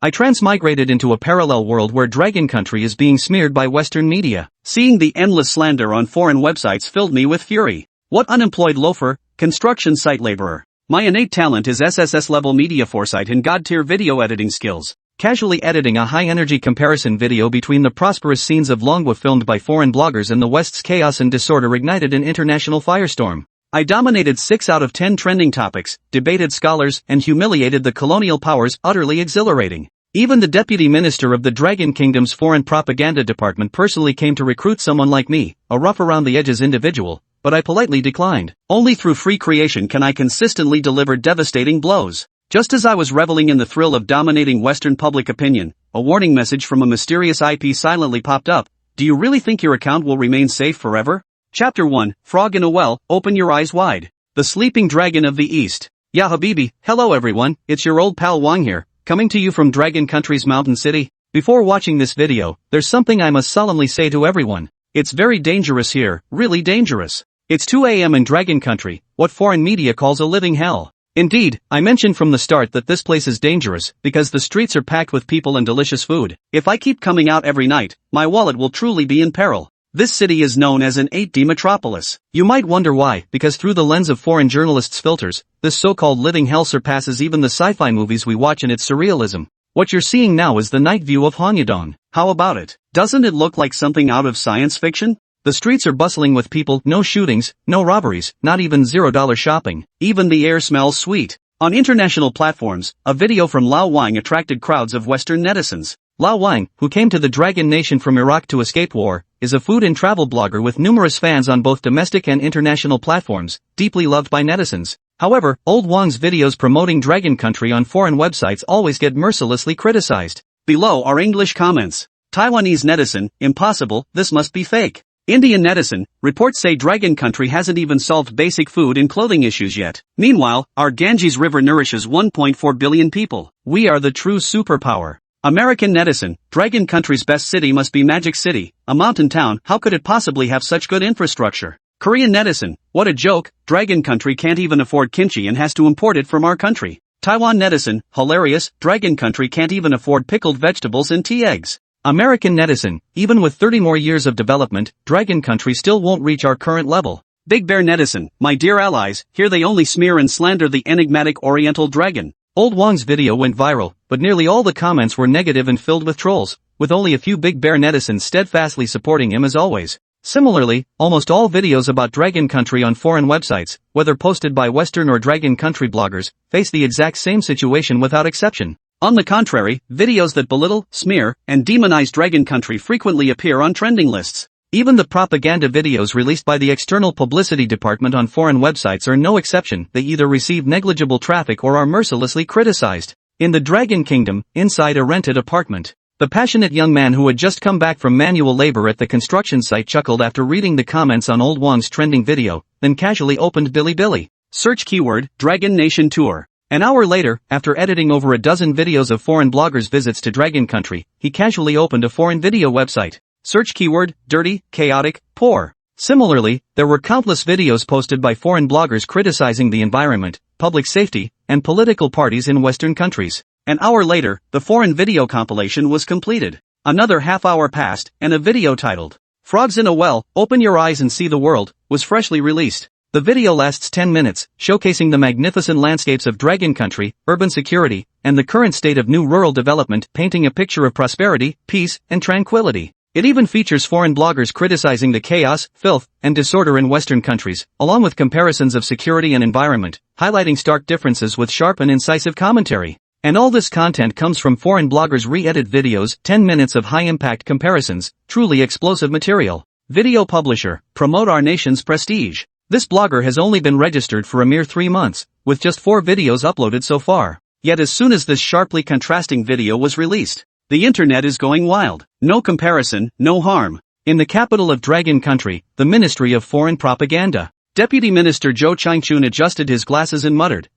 I transmigrated into a parallel world where Dragon Country is being smeared by Western media. Seeing the endless slander on foreign websites filled me with fury. What unemployed loafer, construction site laborer. My innate talent is SSS-level media foresight and god-tier video editing skills. Casually editing a high-energy comparison video between the prosperous scenes of Longwa filmed by foreign bloggers and the West's chaos and disorder ignited an international firestorm. I dominated 6 out of 10 trending topics, debated scholars, and humiliated the colonial powers, utterly exhilarating. Even the deputy minister of the Dragon Kingdom's foreign propaganda department personally came to recruit someone like me, a rough-around-the-edges individual, but I politely declined. Only through free creation can I consistently deliver devastating blows. Just as I was reveling in the thrill of dominating Western public opinion, a warning message from a mysterious IP silently popped up. Do you really think your account will remain safe forever? Chapter 1, Frog in a Well, Open Your Eyes Wide. The Sleeping Dragon of the East. Ya Habibi, hello everyone, it's your old pal Wang here, coming to you from Dragon Country's Mountain City. Before watching this video, there's something I must solemnly say to everyone. It's very dangerous here, really dangerous. It's 2 a.m. in Dragon Country, what foreign media calls a living hell. Indeed, I mentioned from the start that this place is dangerous, because the streets are packed with people and delicious food. If I keep coming out every night, my wallet will truly be in peril. This city is known as an 8D metropolis. You might wonder why, because through the lens of foreign journalists' filters, this so-called living hell surpasses even the sci-fi movies we watch in its surrealism. What you're seeing now is the night view of Honyadong. How about it? Doesn't it look like something out of science fiction? The streets are bustling with people, no shootings, no robberies, not even $0 shopping. Even the air smells sweet. On international platforms, a video from Lao Wang attracted crowds of Western netizens. Lao Wang, who came to the Dragon Nation from Iraq to escape war, is a food and travel blogger with numerous fans on both domestic and international platforms, deeply loved by netizens. However, old Wang's videos promoting Dragon Country on foreign websites always get mercilessly criticized. Below are English comments. Taiwanese netizen, impossible, this must be fake. Indian netizen, reports say Dragon Country hasn't even solved basic food and clothing issues yet. Meanwhile, our Ganges River nourishes 1.4 billion people. We are the true superpower. American netizen, Dragon Country's best city must be Magic City, a mountain town, how could it possibly have such good infrastructure? Korean netizen, what a joke, Dragon Country can't even afford kimchi and has to import it from our country. Taiwan netizen, hilarious, Dragon Country can't even afford pickled vegetables and tea eggs. American netizen, even with 30 more years of development, Dragon Country still won't reach our current level. Big Bear netizen, my dear allies, here they only smear and slander the enigmatic Oriental dragon. Old Wang's video went viral, but nearly all the comments were negative and filled with trolls, with only a few Big Bear netizens steadfastly supporting him as always. Similarly, almost all videos about Dragon Country on foreign websites, whether posted by Western or Dragon Country bloggers, face the exact same situation without exception. On the contrary, videos that belittle, smear, and demonize Dragon Country frequently appear on trending lists. Even the propaganda videos released by the external publicity department on foreign websites are no exception. They either receive negligible traffic or are mercilessly criticized. In the Dragon Kingdom, inside a rented apartment, the passionate young man who had just come back from manual labor at the construction site chuckled after reading the comments on Old Wang's trending video, then casually opened Bilibili. Search keyword, Dragon Nation Tour. An hour later, after editing over a dozen videos of foreign bloggers' visits to Dragon Country, he casually opened a foreign video website. Search keyword, dirty, chaotic, poor. Similarly, there were countless videos posted by foreign bloggers criticizing the environment, public safety, and political parties in Western countries. An hour later, the foreign video compilation was completed. Another half hour passed, and a video titled, Frogs in a Well, Open Your Eyes and See the World, was freshly released. The video lasts 10 minutes, showcasing the magnificent landscapes of Dragon Country, urban security, and the current state of new rural development, painting a picture of prosperity, peace, and tranquility. It even features foreign bloggers criticizing the chaos, filth, and disorder in Western countries, along with comparisons of security and environment, highlighting stark differences with sharp and incisive commentary. And all this content comes from foreign bloggers' re-edit videos, 10 minutes of high-impact comparisons, truly explosive material. Video publisher, promote our nation's prestige. This blogger has only been registered for a mere 3 months, with just 4 videos uploaded so far. Yet as soon as this sharply contrasting video was released, the internet is going wild. No comparison, no harm. In the capital of Dragon Country, the Ministry of Foreign Propaganda, Deputy Minister Zhou Changchun adjusted his glasses and muttered,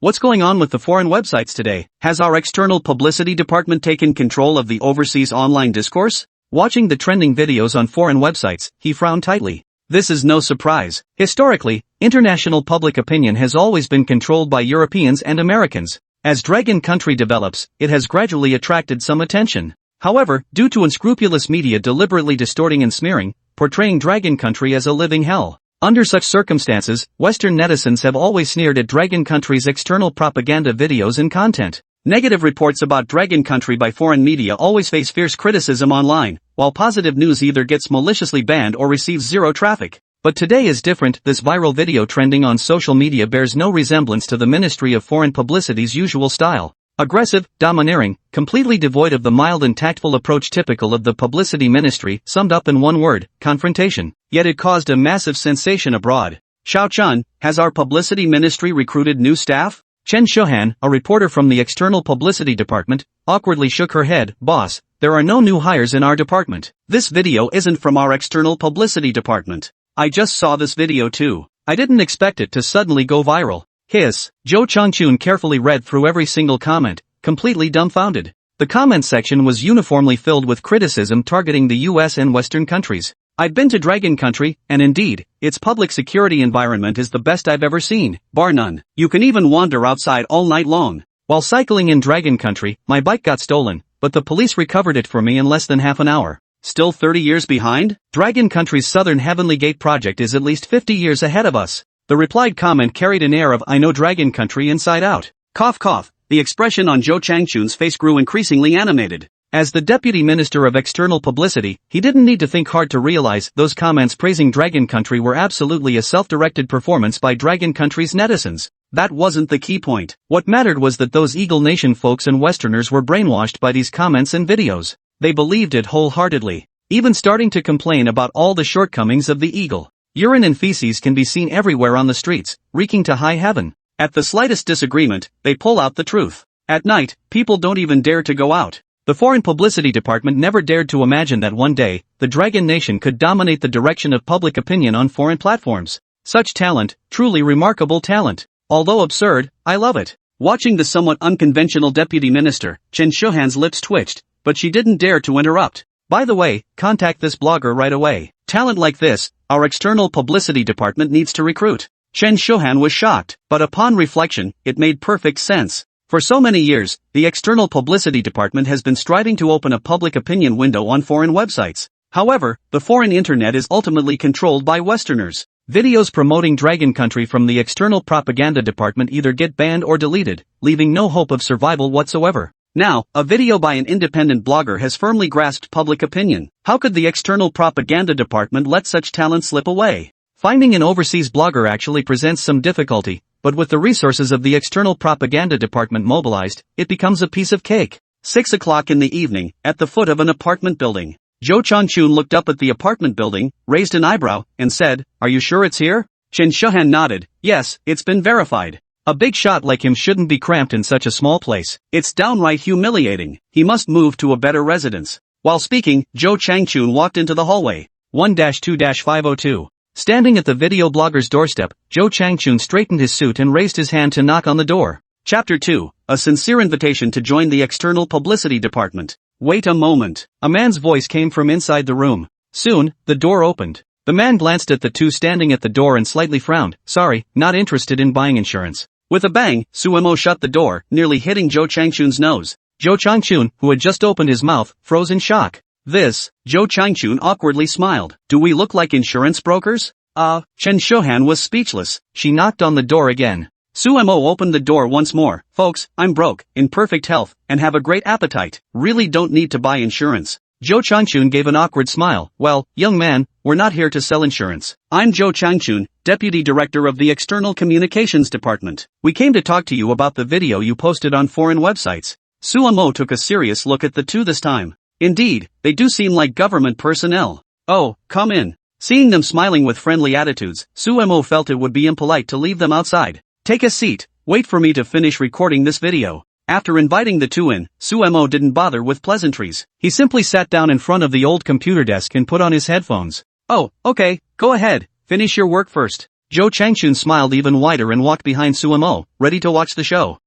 what's going on with the foreign websites today? Has our external publicity department taken control of the overseas online discourse? Watching the trending videos on foreign websites, he frowned tightly. This is no surprise. Historically, international public opinion has always been controlled by Europeans and Americans. As Dragon Country develops, it has gradually attracted some attention. However, due to unscrupulous media deliberately distorting and smearing, portraying Dragon Country as a living hell. Under such circumstances, Western netizens have always sneered at Dragon Country's external propaganda videos and content. Negative reports about Dragon Country by foreign media always face fierce criticism online, while positive news either gets maliciously banned or receives zero traffic. But today is different. This viral video trending on social media bears no resemblance to the Ministry of Foreign Publicity's usual style. Aggressive, domineering, completely devoid of the mild and tactful approach typical of the publicity ministry, summed up in one word, confrontation. Yet it caused a massive sensation abroad. Xiao Chun, has our publicity ministry recruited new staff? Chen Shuhan, a reporter from the external publicity department, awkwardly shook her head. Boss, there are no new hires in our department. This video isn't from our external publicity department. I just saw this video too. I didn't expect it to suddenly go viral. Hiss. Zhou Changchun carefully read through every single comment, completely dumbfounded. The comment section was uniformly filled with criticism targeting the US and Western countries. I've been to Dragon Country, and indeed, its public security environment is the best I've ever seen, bar none. You can even wander outside all night long. While cycling in Dragon Country, my bike got stolen, but the police recovered it for me in less than half an hour. Still 30 years behind? Dragon Country's Southern Heavenly Gate project is at least 50 years ahead of us. The replied comment carried an air of I know Dragon Country inside out. Cough cough. The expression on Zhou Changchun's face grew increasingly animated. As the Deputy Minister of External Publicity, he didn't need to think hard to realize those comments praising Dragon Country were absolutely a self-directed performance by Dragon Country's netizens. That wasn't the key point. What mattered was that those Eagle Nation folks and Westerners were brainwashed by these comments and videos. They believed it wholeheartedly, even starting to complain about all the shortcomings of the Eagle. Urine and feces can be seen everywhere on the streets, reeking to high heaven. At the slightest disagreement, they pull out the truth. At night, people don't even dare to go out. The Foreign Publicity Department never dared to imagine that one day, the Dragon Nation could dominate the direction of public opinion on foreign platforms. Such talent, truly remarkable talent. Although absurd, I love it. Watching the somewhat unconventional deputy minister, Chen Shuhan's lips twitched, but she didn't dare to interrupt. By the way, contact this blogger right away. Talent like this, our external publicity department needs to recruit. Chen Shuhan was shocked, but upon reflection, it made perfect sense. For so many years, the external publicity department has been striving to open a public opinion window on foreign websites. However, the foreign internet is ultimately controlled by Westerners. Videos promoting Dragon Country from the external propaganda department either get banned or deleted, leaving no hope of survival whatsoever. Now, a video by an independent blogger has firmly grasped public opinion. How could the external propaganda department let such talent slip away? Finding an overseas blogger actually presents some difficulty, but with the resources of the external propaganda department mobilized, it becomes a piece of cake. 6 o'clock in the evening, at the foot of an apartment building. Zhou Changchun looked up at the apartment building, raised an eyebrow, and said, "Are you sure it's here?" Chen Shuhan nodded. "Yes, it's been verified. A big shot like him shouldn't be cramped in such a small place. It's downright humiliating. He must move to a better residence." While speaking, Zhou Changchun walked into the hallway. 1-2-502. Standing at the video blogger's doorstep, Zhou Changchun straightened his suit and raised his hand to knock on the door. Chapter 2. A sincere invitation to join the external publicity department. Wait a moment. A man's voice came from inside the room. Soon, the door opened. The man glanced at the two standing at the door and slightly frowned. "Sorry, not interested in buying insurance." With a bang, Suemo shut the door, nearly hitting Zhou Changchun's nose. Zhou Changchun, who had just opened his mouth, froze in shock. Zhou Changchun awkwardly smiled. "Do we look like insurance brokers?" Chen Shuhan was speechless. She knocked on the door again. Suemo opened the door once more. "Folks, I'm broke, in perfect health, and have a great appetite. Really don't need to buy insurance." Zhou Changchun gave an awkward smile. "Well, young man, we're not here to sell insurance. I'm Zhou Changchun, Deputy Director of the External Communications Department. We came to talk to you about the video you posted on foreign websites." Suemo took a serious look at the two this time. "Indeed, they do seem like government personnel." "Oh, come in." Seeing them smiling with friendly attitudes, Suemo felt it would be impolite to leave them outside. "Take a seat, wait for me to finish recording this video." After inviting the two in, Suemo didn't bother with pleasantries. He simply sat down in front of the old computer desk and put on his headphones. "Oh, okay, go ahead, finish your work first." Zhou Changchun smiled even wider and walked behind Suemo, ready to watch the show.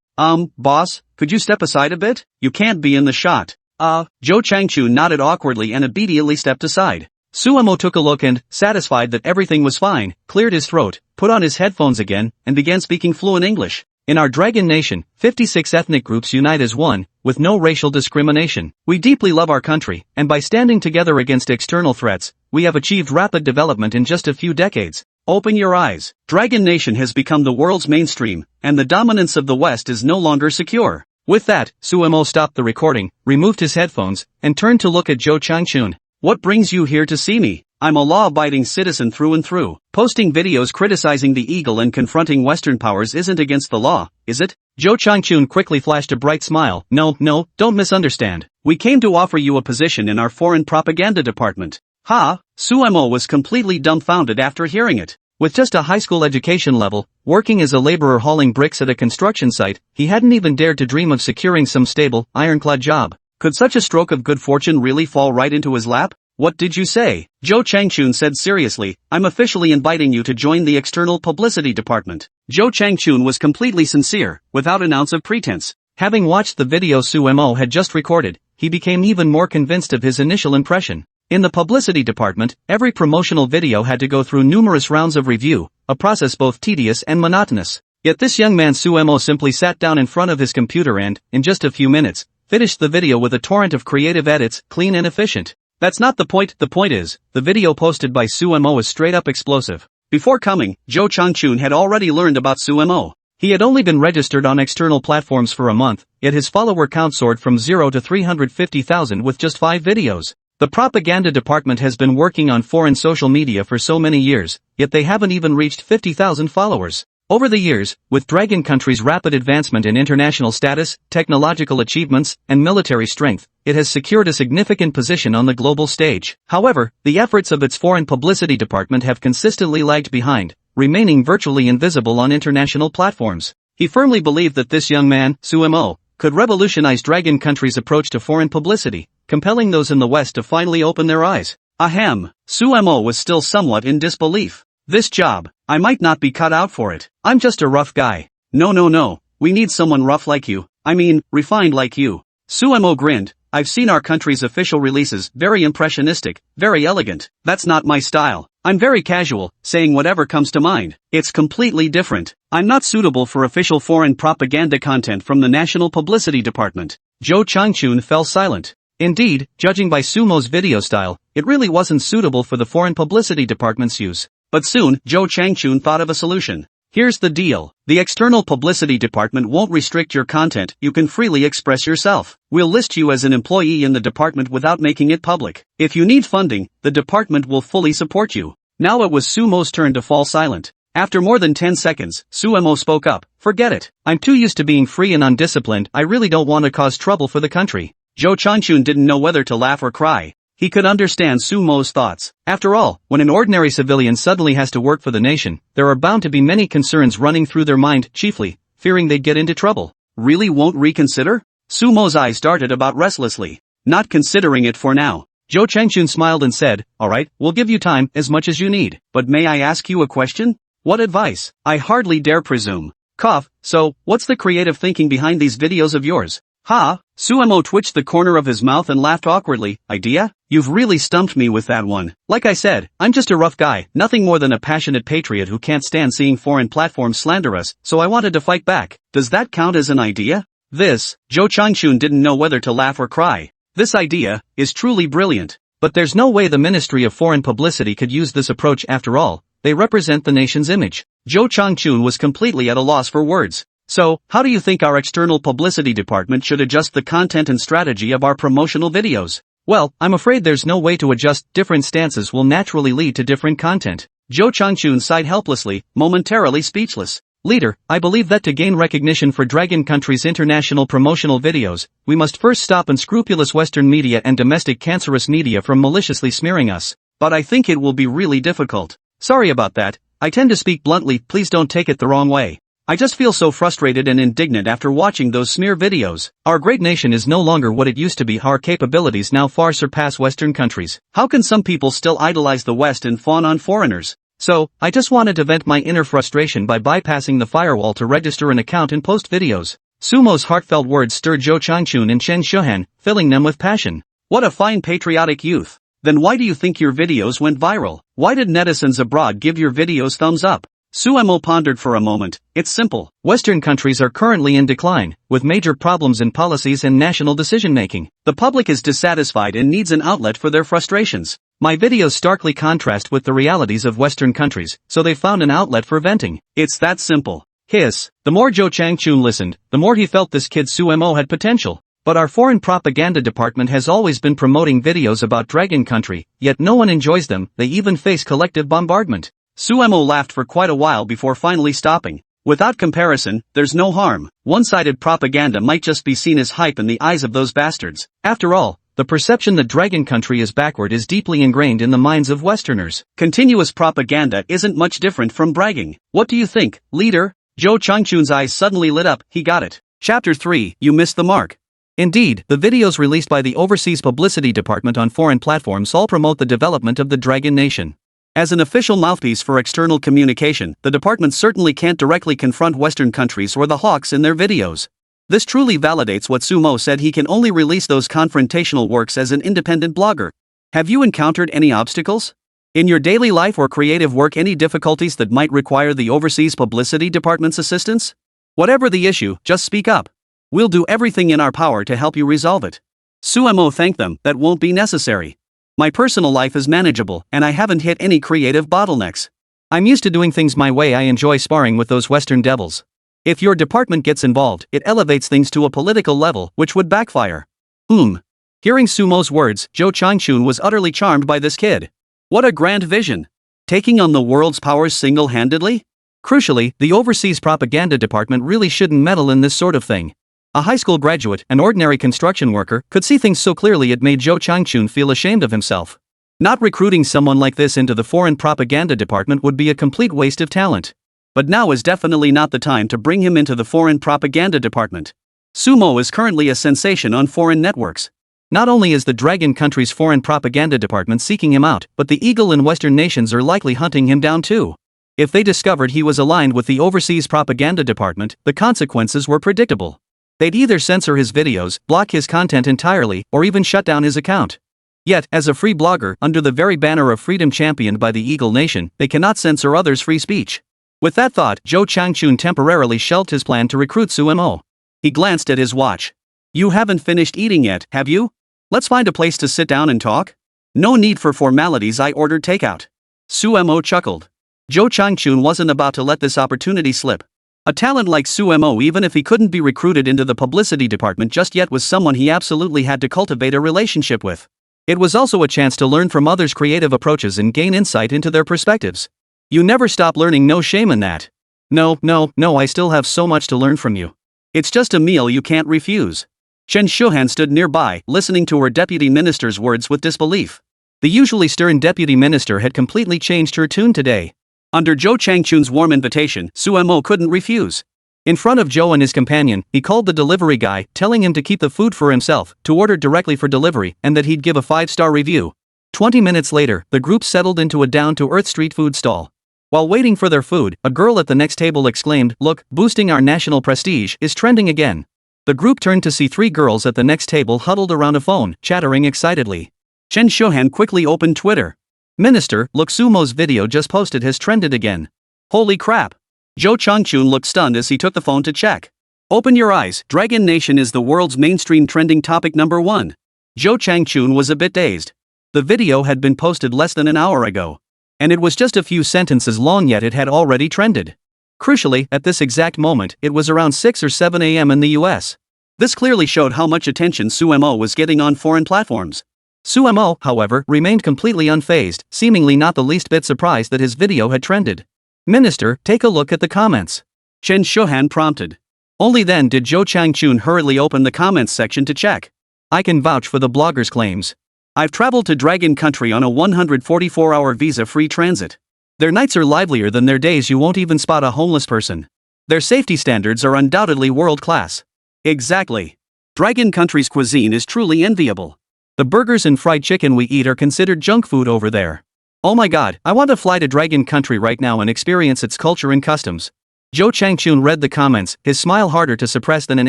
Boss, could you step aside a bit? You can't be in the shot." Zhou Changchun nodded awkwardly and obediently stepped aside. Suemo took a look and, satisfied that everything was fine, cleared his throat, put on his headphones again, and began speaking fluent English. In our Dragon Nation, 56 ethnic groups unite as one, with no racial discrimination. We deeply love our country, and by standing together against external threats, we have achieved rapid development in just a few decades. Open your eyes. Dragon Nation has become the world's mainstream, and the dominance of the West is no longer secure. With that, Sumo stopped the recording, removed his headphones, and turned to look at Zhou Changchun. What brings you here to see me? I'm a law-abiding citizen through and through. Posting videos criticizing the eagle and confronting Western powers isn't against the law, is it? Zhou Changchun quickly flashed a bright smile. No, don't misunderstand. We came to offer you a position in our foreign propaganda department. Ha! Sumo was completely dumbfounded after hearing it. With just a high school education level, working as a laborer hauling bricks at a construction site, he hadn't even dared to dream of securing some stable, ironclad job. Could such a stroke of good fortune really fall right into his lap? What did you say? Zhou Changchun said seriously. I'm officially inviting you to join the external publicity department. Zhou Changchun was completely sincere, without an ounce of pretense. Having watched the video Sumo had just recorded, he became even more convinced of his initial impression. In the publicity department, every promotional video had to go through numerous rounds of review, a process both tedious and monotonous. Yet this young man Sumo simply sat down in front of his computer and, in just a few minutes, finished the video with a torrent of creative edits, clean and efficient. That's not the point is, the video posted by Sumo is straight up explosive. Before coming, Zhou Changchun had already learned about Sumo. He had only been registered on external platforms for a month, yet his follower count soared from 0 to 350,000 with just 5 videos. The propaganda department has been working on foreign social media for so many years, yet they haven't even reached 50,000 followers. Over the years, with Dragon Country's rapid advancement in international status, technological achievements, and military strength, it has secured a significant position on the global stage. However, the efforts of its foreign publicity department have consistently lagged behind, remaining virtually invisible on international platforms. He firmly believed that this young man, Sumo, could revolutionize Dragon Country's approach to foreign publicity, compelling those in the West to finally open their eyes. Ahem. Sumo was still somewhat in disbelief. This job, I might not be cut out for it. I'm just a rough guy. No. We need someone rough like you. I mean, refined like you. Sumo grinned. I've seen our country's official releases, very impressionistic, very elegant. That's not my style. I'm very casual, saying whatever comes to mind. It's completely different. I'm not suitable for official foreign propaganda content from the National Publicity Department. Zhou Changchun fell silent. Indeed, judging by Sumo's video style, it really wasn't suitable for the foreign publicity department's use. But soon, Zhou Changchun thought of a solution. Here's the deal. The external publicity department won't restrict your content, you can freely express yourself. We'll list you as an employee in the department without making it public. If you need funding, the department will fully support you. Now it was Sumo's turn to fall silent. After more than 10 seconds, Sumo spoke up. Forget it. I'm too used to being free and undisciplined, I really don't want to cause trouble for the country. Zhou Changchun didn't know whether to laugh or cry. He could understand Sumo's thoughts. After all, when an ordinary civilian suddenly has to work for the nation, there are bound to be many concerns running through their mind, chiefly, fearing they'd get into trouble. Really won't reconsider? Sumo's eyes darted about restlessly. Not considering it for now. Zhou Changchun smiled and said, alright, we'll give you time, as much as you need. But may I ask you a question? What advice? I hardly dare presume. Cough. So, what's the creative thinking behind these videos of yours? Ha! Sumo twitched the corner of his mouth and laughed awkwardly. Idea? You've really stumped me with that one. Like I said, I'm just a rough guy, nothing more than a passionate patriot who can't stand seeing foreign platforms slander us, so I wanted to fight back. Does that count as an idea? Zhou Changchun didn't know whether to laugh or cry. This idea is truly brilliant. But there's no way the Ministry of Foreign Publicity could use this approach after all. They represent the nation's image. Zhou Changchun was completely at a loss for words. So, how do you think our external publicity department should adjust the content and strategy of our promotional videos? Well, I'm afraid there's no way to adjust. Different stances will naturally lead to different content. Zhou Changchun sighed helplessly, momentarily speechless. Leader, I believe that to gain recognition for Dragon Country's international promotional videos, we must first stop unscrupulous Western media and domestic cancerous media from maliciously smearing us. But I think it will be really difficult. Sorry about that. I tend to speak bluntly, please don't take it the wrong way. I just feel so frustrated and indignant after watching those smear videos. Our great nation is no longer what it used to be. Our capabilities now far surpass Western countries. How can some people still idolize the West and fawn on foreigners? So, I just wanted to vent my inner frustration by bypassing the firewall to register an account and post videos. Sumo's heartfelt words stirred Zhou Changchun and Chen Shuhan, filling them with passion. What a fine patriotic youth. Then why do you think your videos went viral? Why did netizens abroad give your videos thumbs up? Suemo pondered for a moment. It's simple. Western countries are currently in decline, with major problems in policies and national decision-making. The public is dissatisfied and needs an outlet for their frustrations. My videos starkly contrast with the realities of Western countries, so they found an outlet for venting. It's that simple. Hiss. The more Zhou Changchun listened, the more he felt this kid Suemo had potential. But our foreign propaganda department has always been promoting videos about Dragon Country, yet no one enjoys them, they even face collective bombardment. Suemo laughed for quite a while before finally stopping. Without comparison, there's no harm. One-sided propaganda might just be seen as hype in the eyes of those bastards. After all, the perception that Dragon Country is backward is deeply ingrained in the minds of Westerners. Continuous propaganda isn't much different from bragging. What do you think, leader? Zhou Changchun's eyes suddenly lit up. He got it. Chapter 3. You missed the mark. Indeed, the videos released by the Overseas Publicity Department on foreign platforms all promote the development of the Dragon Nation. As an official mouthpiece for external communication, the department certainly can't directly confront Western countries or the hawks in their videos. This truly validates what Sumo said: he can only release those confrontational works as an independent blogger. Have you encountered any obstacles? In your daily life or creative work, any difficulties that might require the Overseas Publicity Department's assistance? Whatever the issue, just speak up. We'll do everything in our power to help you resolve it. Suemo thanked them. That won't be necessary. My personal life is manageable, and I haven't hit any creative bottlenecks. I'm used to doing things my way. I enjoy sparring with those Western devils. If your department gets involved, it elevates things to a political level, which would backfire. Hearing Sumo's words, Zhou Changchun was utterly charmed by this kid. What a grand vision! Taking on the world's powers single-handedly? Crucially, the Overseas Propaganda Department really shouldn't meddle in this sort of thing. A high school graduate, an ordinary construction worker, could see things so clearly it made Zhou Changchun feel ashamed of himself. Not recruiting someone like this into the Foreign Propaganda Department would be a complete waste of talent. But now is definitely not the time to bring him into the Foreign Propaganda Department. Sumo is currently a sensation on foreign networks. Not only is the Dragon Country's Foreign Propaganda Department seeking him out, but the Eagle and Western nations are likely hunting him down too. If they discovered he was aligned with the Overseas Propaganda Department, the consequences were predictable. They'd either censor his videos, block his content entirely, or even shut down his account. Yet, as a free blogger, under the very banner of freedom championed by the Eagle Nation, they cannot censor others' free speech. With that thought, Zhou Changchun temporarily shelved his plan to recruit Suemo. He glanced at his watch. You haven't finished eating yet, have you? Let's find a place to sit down and talk. No need for formalities, I ordered takeout. Suemo chuckled. Zhou Changchun wasn't about to let this opportunity slip. A talent like Suemo, even if he couldn't be recruited into the publicity department just yet, was someone he absolutely had to cultivate a relationship with. It was also a chance to learn from others' creative approaches and gain insight into their perspectives. You never stop learning, no shame in that. No, I still have so much to learn from you. It's just a meal you can't refuse. Chen Shuhan stood nearby, listening to her deputy minister's words with disbelief. The usually stern deputy minister had completely changed her tune today. Under Zhou Changchun's warm invitation, Suemo couldn't refuse. In front of Zhou and his companion, he called the delivery guy, telling him to keep the food for himself, to order directly for delivery, and that he'd give a 5-star review. 20 minutes later, the group settled into a down-to-earth street food stall. While waiting for their food, a girl at the next table exclaimed, "Look, boosting our national prestige is trending again." The group turned to see 3 girls at the next table huddled around a phone, chattering excitedly. Chen Shuhan quickly opened Twitter. Minister, look, Sumo's video just posted has trended again. Holy crap! Zhou Changchun looked stunned as he took the phone to check. Open your eyes, Dragon Nation is the world's mainstream trending topic #1. Zhou Changchun was a bit dazed. The video had been posted less than an hour ago. And it was just a few sentences long, yet it had already trended. Crucially, at this exact moment, it was around 6 or 7 a.m. in the US. This clearly showed how much attention Suemo was getting on foreign platforms. Suemo, however, remained completely unfazed, seemingly not the least bit surprised that his video had trended. Minister, take a look at the comments. Chen Shuhan prompted. Only then did Zhou Changchun hurriedly open the comments section to check. I can vouch for the blogger's claims. I've traveled to Dragon Country on a 144-hour visa-free transit. Their nights are livelier than their days. You won't even spot a homeless person. Their safety standards are undoubtedly world-class. Exactly. Dragon Country's cuisine is truly enviable. The burgers and fried chicken we eat are considered junk food over there. Oh my god, I want to fly to Dragon Country right now and experience its culture and customs. Zhou Changchun read the comments, his smile harder to suppress than an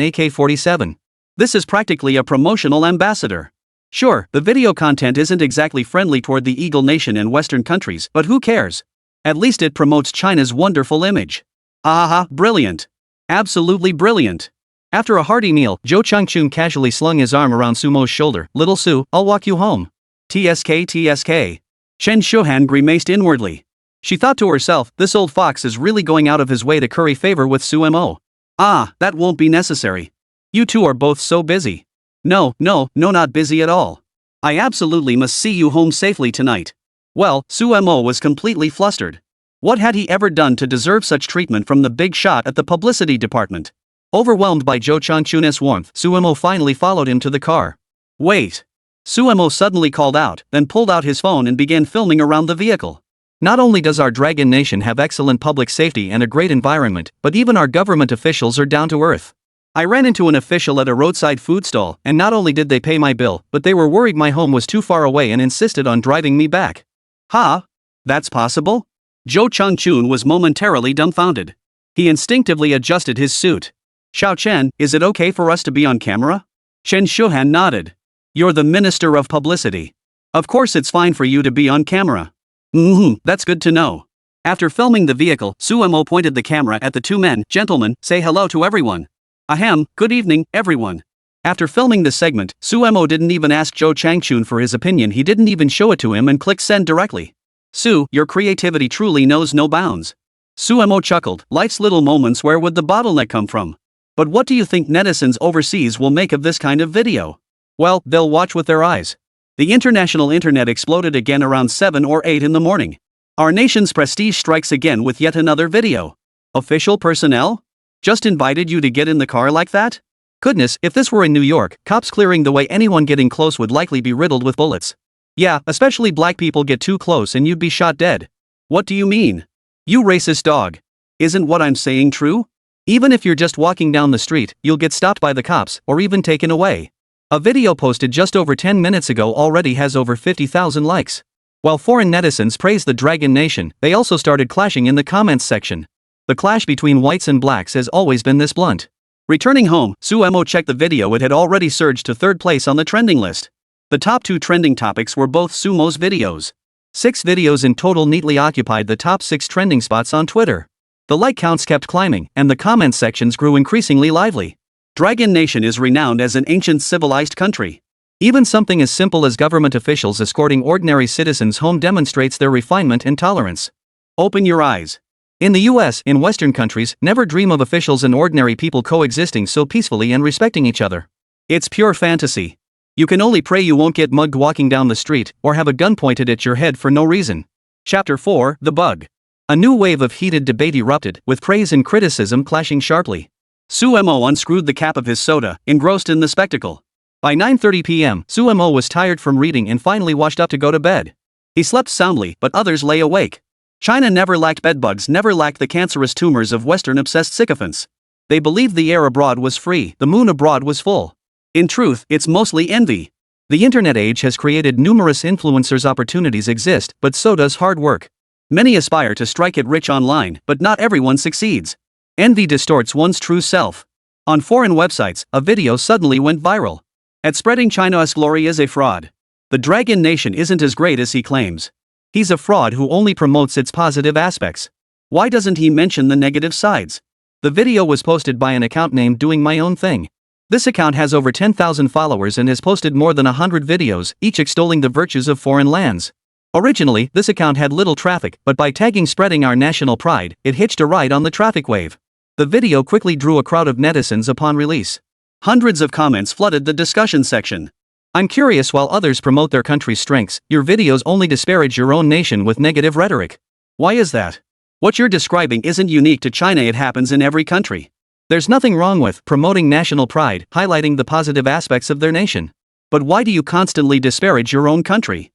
AK-47. This is practically a promotional ambassador. Sure, the video content isn't exactly friendly toward the Eagle Nation and Western countries, but who cares? At least it promotes China's wonderful image. Haha, brilliant. Absolutely brilliant. After a hearty meal, Zhou Changchun casually slung his arm around Sumo's shoulder. Little Su, I'll walk you home. TSK TSK. Chen Shuhan grimaced inwardly. She thought to herself, this old fox is really going out of his way to curry favor with Sumo. Ah, that won't be necessary. You two are both so busy. No, not busy at all. I absolutely must see you home safely tonight. Well, Sumo was completely flustered. What had he ever done to deserve such treatment from the big shot at the publicity department? Overwhelmed by Zhou Changchun's warmth, Sumo finally followed him to the car. Wait. Sumo suddenly called out, then pulled out his phone and began filming around the vehicle. Not only does our dragon nation have excellent public safety and a great environment, but even our government officials are down to earth. I ran into an official at a roadside food stall, and not only did they pay my bill, but they were worried my home was too far away and insisted on driving me back. Ha? That's possible? Zhou Changchun was momentarily dumbfounded. He instinctively adjusted his suit. Xiao Chen, is it okay for us to be on camera? Chen Shuhan nodded. You're the Minister of Publicity. Of course it's fine for you to be on camera. That's good to know. After filming the vehicle, Sumo pointed the camera at the two men. Gentlemen, say hello to everyone. Ahem, good evening, everyone. After filming this segment, Sumo didn't even ask Zhou Changchun for his opinion. He didn't even show it to him and clicked send directly. Su, your creativity truly knows no bounds. Sumo chuckled. Life's little moments, where would the bottleneck come from? But what do you think netizens overseas will make of this kind of video? Well, they'll watch with their eyes. The international internet exploded again around 7 or 8 in the morning. Our nation's prestige strikes again with yet another video. Official personnel? Just invited you to get in the car like that? Goodness, if this were in New York, cops clearing the way, anyone getting close would likely be riddled with bullets. Yeah, especially black people get too close and you'd be shot dead. What do you mean? You racist dog. Isn't what I'm saying true? Even if you're just walking down the street, you'll get stopped by the cops, or even taken away. A video posted just over 10 minutes ago already has over 50,000 likes. While foreign netizens praise the Dragon Nation, they also started clashing in the comments section. The clash between whites and blacks has always been this blunt. Returning home, Sumo checked the video. It had already surged to third place on the trending list. The top 2 trending topics were both Sumo's videos. 6 videos in total neatly occupied the top 6 trending spots on Twitter. The like counts kept climbing, and the comment sections grew increasingly lively. Dragon Nation is renowned as an ancient civilized country. Even something as simple as government officials escorting ordinary citizens home demonstrates their refinement and tolerance. Open your eyes. In the US, in Western countries, never dream of officials and ordinary people coexisting so peacefully and respecting each other. It's pure fantasy. You can only pray you won't get mugged walking down the street, or have a gun pointed at your head for no reason. Chapter 4, The Bug. A new wave of heated debate erupted, with praise and criticism clashing sharply. Sumo unscrewed the cap of his soda, engrossed in the spectacle. By 9:30 p.m., Sumo was tired from reading and finally washed up to go to bed. He slept soundly, but others lay awake. China never lacked bedbugs, never lacked the cancerous tumors of Western-obsessed sycophants. They believed the air abroad was free, the moon abroad was full. In truth, it's mostly envy. The internet age has created numerous influencers. Opportunities exist, but so does hard work. Many aspire to strike it rich online, but not everyone succeeds. Envy distorts one's true self. On foreign websites, a video suddenly went viral. At spreading China's glory is a fraud. The Dragon Nation isn't as great as he claims. He's a fraud who only promotes its positive aspects. Why doesn't he mention the negative sides? The video was posted by an account named Doing My Own Thing. This account has over 10,000 followers and has posted more than 100 videos, each extolling the virtues of foreign lands. Originally, this account had little traffic, but by tagging Spreading Our National Pride, it hitched a ride on the traffic wave. The video quickly drew a crowd of netizens upon release. Hundreds of comments flooded the discussion section. I'm curious, while others promote their country's strengths, your videos only disparage your own nation with negative rhetoric. Why is that? What you're describing isn't unique to China, it happens in every country. There's nothing wrong with promoting national pride, highlighting the positive aspects of their nation. But why do you constantly disparage your own country?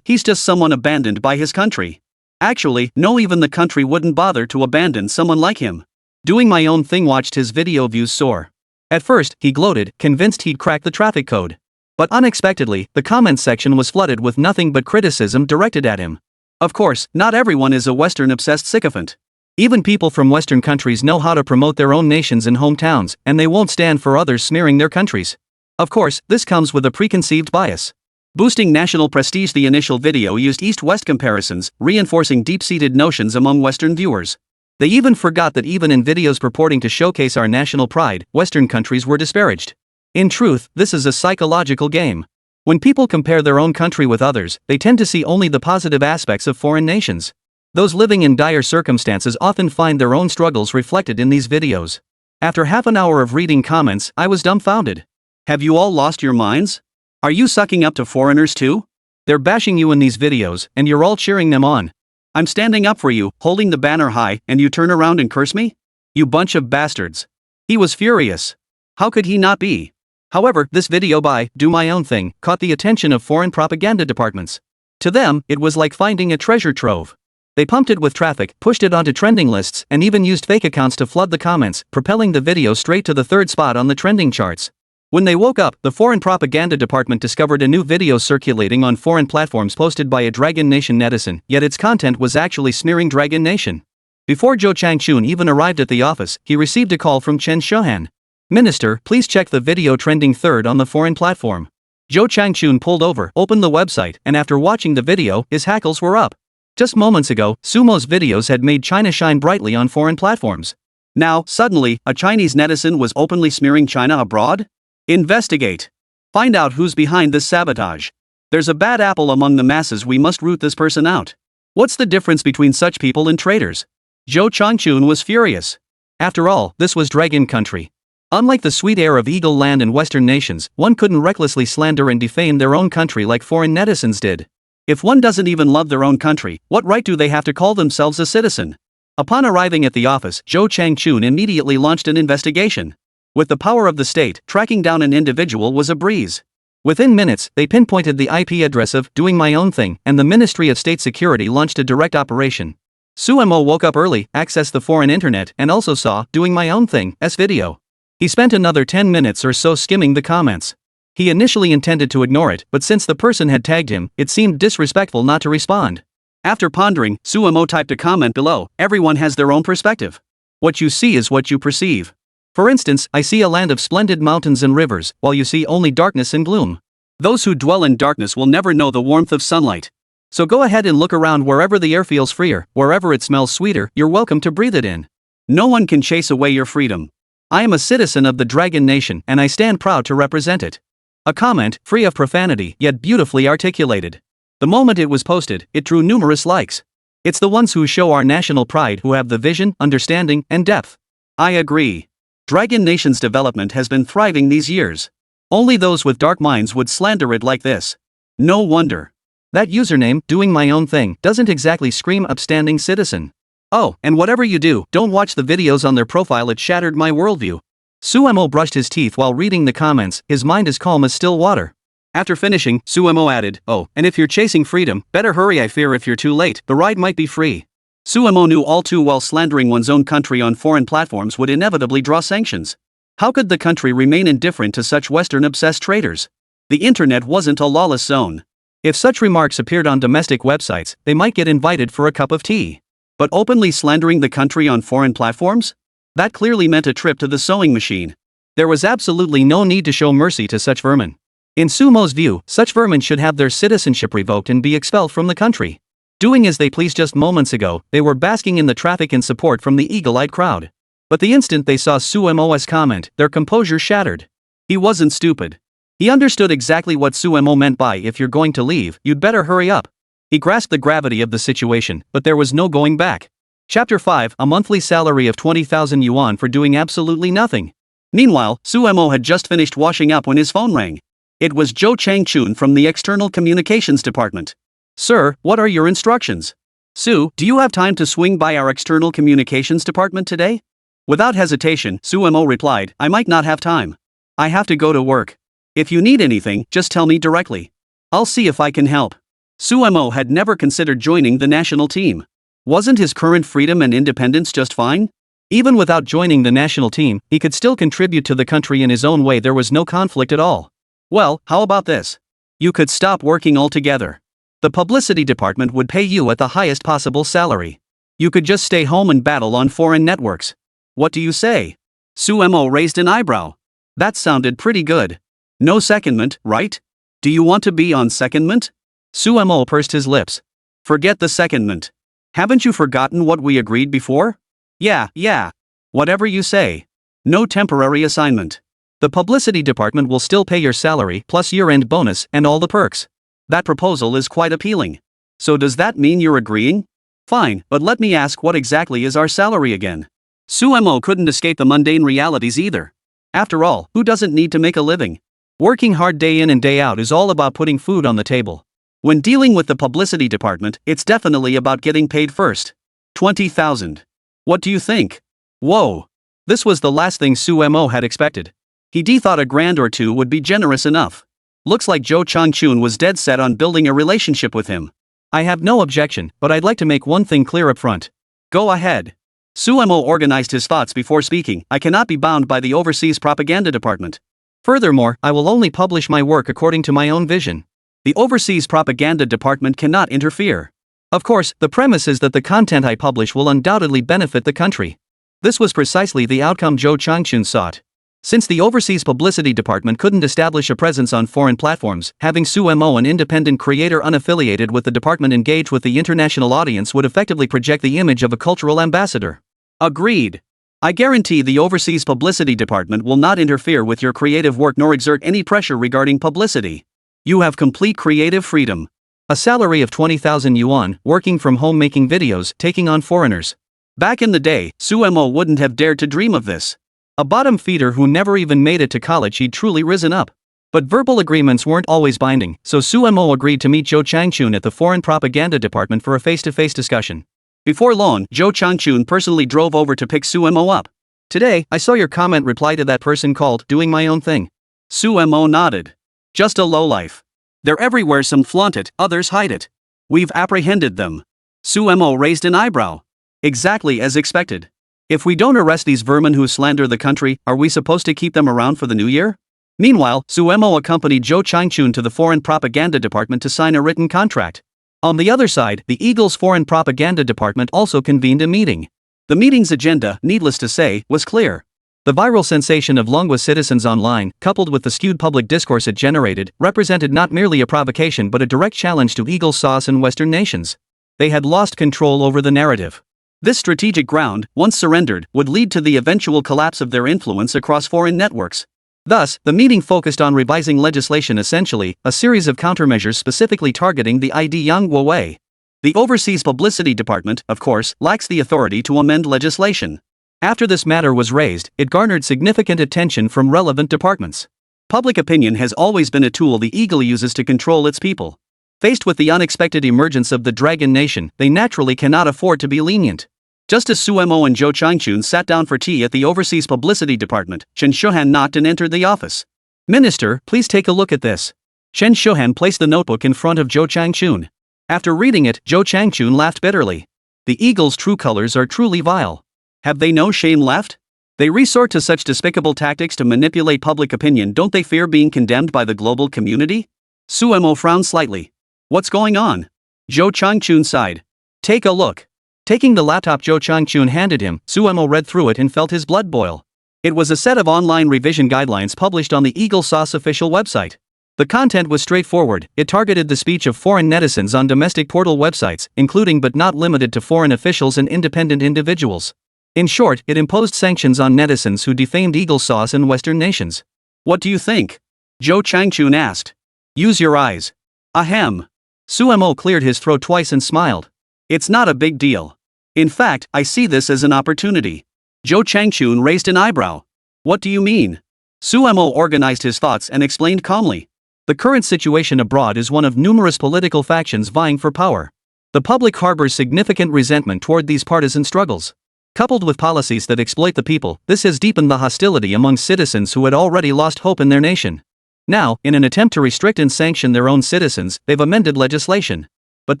He's just someone abandoned by his country. Actually, no, even the country wouldn't bother to abandon someone like him. Doing My Own Thing watched his video views soar. At first, he gloated, convinced he'd cracked the traffic code. But unexpectedly, the comments section was flooded with nothing but criticism directed at him. Of course, not everyone is a Western-obsessed sycophant. Even people from Western countries know how to promote their own nations and hometowns, and they won't stand for others smearing their countries. Of course, this comes with a preconceived bias. Boosting national prestige. The initial video used East-West comparisons, reinforcing deep-seated notions among Western viewers. They even forgot that even in videos purporting to showcase our national pride, Western countries were disparaged. In truth, this is a psychological game. When people compare their own country with others, they tend to see only the positive aspects of foreign nations. Those living in dire circumstances often find their own struggles reflected in these videos. After half an hour of reading comments, I was dumbfounded. Have you all lost your minds? Are you sucking up to foreigners too? They're bashing you in these videos, and you're all cheering them on. I'm standing up for you, holding the banner high, and you turn around and curse me? You bunch of bastards. He was furious. How could he not be? However, this video by Do My Own Thing caught the attention of foreign propaganda departments. To them, it was like finding a treasure trove. They pumped it with traffic, pushed it onto trending lists, and even used fake accounts to flood the comments, propelling the video straight to the third spot on the trending charts. When they woke up, the foreign propaganda department discovered a new video circulating on foreign platforms posted by a Dragon Nation netizen, yet its content was actually smearing Dragon Nation. Before Zhou Changchun even arrived at the office, he received a call from Chen Shohan. Minister, please check the video trending third on the foreign platform. Zhou Changchun pulled over, opened the website, and after watching the video, his hackles were up. Just moments ago, Sumo's videos had made China shine brightly on foreign platforms. Now, suddenly, a Chinese netizen was openly smearing China abroad? Investigate. Find out who's behind this sabotage. There's a bad apple among the masses. We must root this person out. What's the difference between such people and traitors? Zhou Changchun was furious. After all, this was Dragon Country. Unlike the sweet air of Eagle Land and Western nations, one couldn't recklessly slander and defame their own country like foreign netizens did. If one doesn't even love their own country, what right do they have to call themselves a citizen? Upon arriving at the office, Zhou Changchun immediately launched an investigation. With the power of the state, tracking down an individual was a breeze. Within minutes, they pinpointed the IP address of Doing My Own Thing, and the Ministry of State Security launched a direct operation. Sumo woke up early, accessed the foreign internet, and also saw Doing My Own Thing's video. He spent another 10 minutes or so skimming the comments. He initially intended to ignore it, but since the person had tagged him, it seemed disrespectful not to respond. After pondering, Sumo typed a comment below, everyone has their own perspective. What you see is what you perceive. For instance, I see a land of splendid mountains and rivers, while you see only darkness and gloom. Those who dwell in darkness will never know the warmth of sunlight. So go ahead and look around. Wherever the air feels freer, wherever it smells sweeter, you're welcome to breathe it in. No one can chase away your freedom. I am a citizen of the Dragon Nation, and I stand proud to represent it. A comment, free of profanity, yet beautifully articulated. The moment it was posted, it drew numerous likes. It's the ones who show our national pride who have the vision, understanding, and depth. I agree. Dragon Nation's development has been thriving these years. Only those with dark minds would slander it like this. No wonder. That username, Doing My Own Thing, doesn't exactly scream upstanding citizen. Oh, and whatever you do, don't watch the videos on their profile. It shattered my worldview. Sumo brushed his teeth while reading the comments, his mind as calm as still water. After finishing, Sumo added, oh, and if you're chasing freedom, better hurry. I fear if you're too late, the ride might be free. Sumo knew all too well slandering one's own country on foreign platforms would inevitably draw sanctions. How could the country remain indifferent to such Western-obsessed traitors? The internet wasn't a lawless zone. If such remarks appeared on domestic websites, they might get invited for a cup of tea. But openly slandering the country on foreign platforms? That clearly meant a trip to the sewing machine. There was absolutely no need to show mercy to such vermin. In Sumo's view, such vermin should have their citizenship revoked and be expelled from the country. Doing as they pleased. Just moments ago, they were basking in the traffic and support from the eagle-eyed crowd. But the instant they saw Sumo's comment, their composure shattered. He wasn't stupid. He understood exactly what Sumo meant by if you're going to leave, you'd better hurry up. He grasped the gravity of the situation, but there was no going back. Chapter 5, a monthly salary of 20,000 yuan for doing absolutely nothing. Meanwhile, Sumo had just finished washing up when his phone rang. It was Zhou Changchun from the External Communications Department. Sir, what are your instructions? Su, do you have time to swing by our External Communications Department today? Without hesitation, Sumo replied, I might not have time. I have to go to work. If you need anything, just tell me directly. I'll see if I can help. Sumo had never considered joining the national team. Wasn't his current freedom and independence just fine? Even without joining the national team, he could still contribute to the country in his own way. There was no conflict at all. Well, how about this? You could stop working altogether. The publicity department would pay you at the highest possible salary. You could just stay home and battle on foreign networks. What do you say? Sumo raised an eyebrow. That sounded pretty good. No secondment, right? Do you want to be on secondment? Sumo pursed his lips. Forget the secondment. Haven't you forgotten what we agreed before? Yeah. Whatever you say. No temporary assignment. The publicity department will still pay your salary plus year-end bonus and all the perks. That proposal is quite appealing. So does that mean you're agreeing? Fine, but let me ask, what exactly is our salary again? Sumo couldn't escape the mundane realities either. After all, who doesn't need to make a living? Working hard day in and day out is all about putting food on the table. When dealing with the publicity department, it's definitely about getting paid first. 20,000. What do you think? Whoa. This was the last thing Sumo had expected. He thought a grand or two would be generous enough. Looks like Jo Changchun was dead set on building a relationship with him. I have no objection, but I'd like to make one thing clear up front. Go ahead. Sumo organized his thoughts before speaking. I cannot be bound by the overseas propaganda department. Furthermore, I will only publish my work according to my own vision. The overseas propaganda department cannot interfere. Of course, the premise is that the content I publish will undoubtedly benefit the country. This was precisely the outcome Jo Changchun sought. Since the overseas publicity department couldn't establish a presence on foreign platforms, having Sumo, an independent creator unaffiliated with the department, engage with the international audience would effectively project the image of a cultural ambassador. Agreed. I guarantee the overseas publicity department will not interfere with your creative work nor exert any pressure regarding publicity. You have complete creative freedom. A salary of 20,000 yuan, working from home, making videos, taking on foreigners. Back in the day, Sumo wouldn't have dared to dream of this. A bottom feeder who never even made it to college, he'd truly risen up. But verbal agreements weren't always binding, so Sumo agreed to meet Jo Changchun at the foreign propaganda department for a face-to-face discussion. Before long, Jo Changchun personally drove over to pick Sumo up. Today, I saw your comment reply to that person called doing my own thing. Sumo nodded. Just a lowlife. They're everywhere, some flaunt it, others hide it. We've apprehended them. Sumo raised an eyebrow. Exactly as expected. If we don't arrest these vermin who slander the country, are we supposed to keep them around for the new year? Meanwhile, Sumo accompanied Jo Changchun to the foreign propaganda department to sign a written contract. On the other side, the Eagle's foreign propaganda department also convened a meeting. The meeting's agenda, needless to say, was clear. The viral sensation of Longwa citizens online, coupled with the skewed public discourse it generated, represented not merely a provocation but a direct challenge to Eagle's sauce in Western nations. They had lost control over the narrative. This strategic ground, once surrendered, would lead to the eventual collapse of their influence across foreign networks. Thus, the meeting focused on revising legislation, essentially, a series of countermeasures specifically targeting the ID Yang Wei. The overseas publicity department, of course, lacks the authority to amend legislation. After this matter was raised, it garnered significant attention from relevant departments. Public opinion has always been a tool the Eagle uses to control its people. Faced with the unexpected emergence of the Dragon Nation, they naturally cannot afford to be lenient. Just as Sumo and Jo Changchun sat down for tea at the overseas publicity department, Chen Shuhan knocked and entered the office. "Minister, please take a look at this." Chen Shuhan placed the notebook in front of Jo Changchun. After reading it, Jo Changchun laughed bitterly. The Eagle's true colors are truly vile. Have they no shame left? They resort to such despicable tactics to manipulate public opinion. Don't they fear being condemned by the global community? Sumo frowned slightly. What's going on? Jo Changchun sighed. Take a look. Taking the laptop Jo Changchun handed him, Sumo read through it and felt his blood boil. It was a set of online revision guidelines published on the Eagle Sauce official website. The content was straightforward. It targeted the speech of foreign netizens on domestic portal websites, including but not limited to foreign officials and independent individuals. In short, it imposed sanctions on netizens who defamed Eagle Sauce in Western nations. What do you think? Jo Changchun asked. Use your eyes. Ahem. Sumo cleared his throat twice and smiled. It's not a big deal. In fact, I see this as an opportunity. Jo Changchun raised an eyebrow. What do you mean? Sumo organized his thoughts and explained calmly. The current situation abroad is one of numerous political factions vying for power. The public harbors significant resentment toward these partisan struggles. Coupled with policies that exploit the people, this has deepened the hostility among citizens who had already lost hope in their nation. Now, in an attempt to restrict and sanction their own citizens, they've amended legislation. But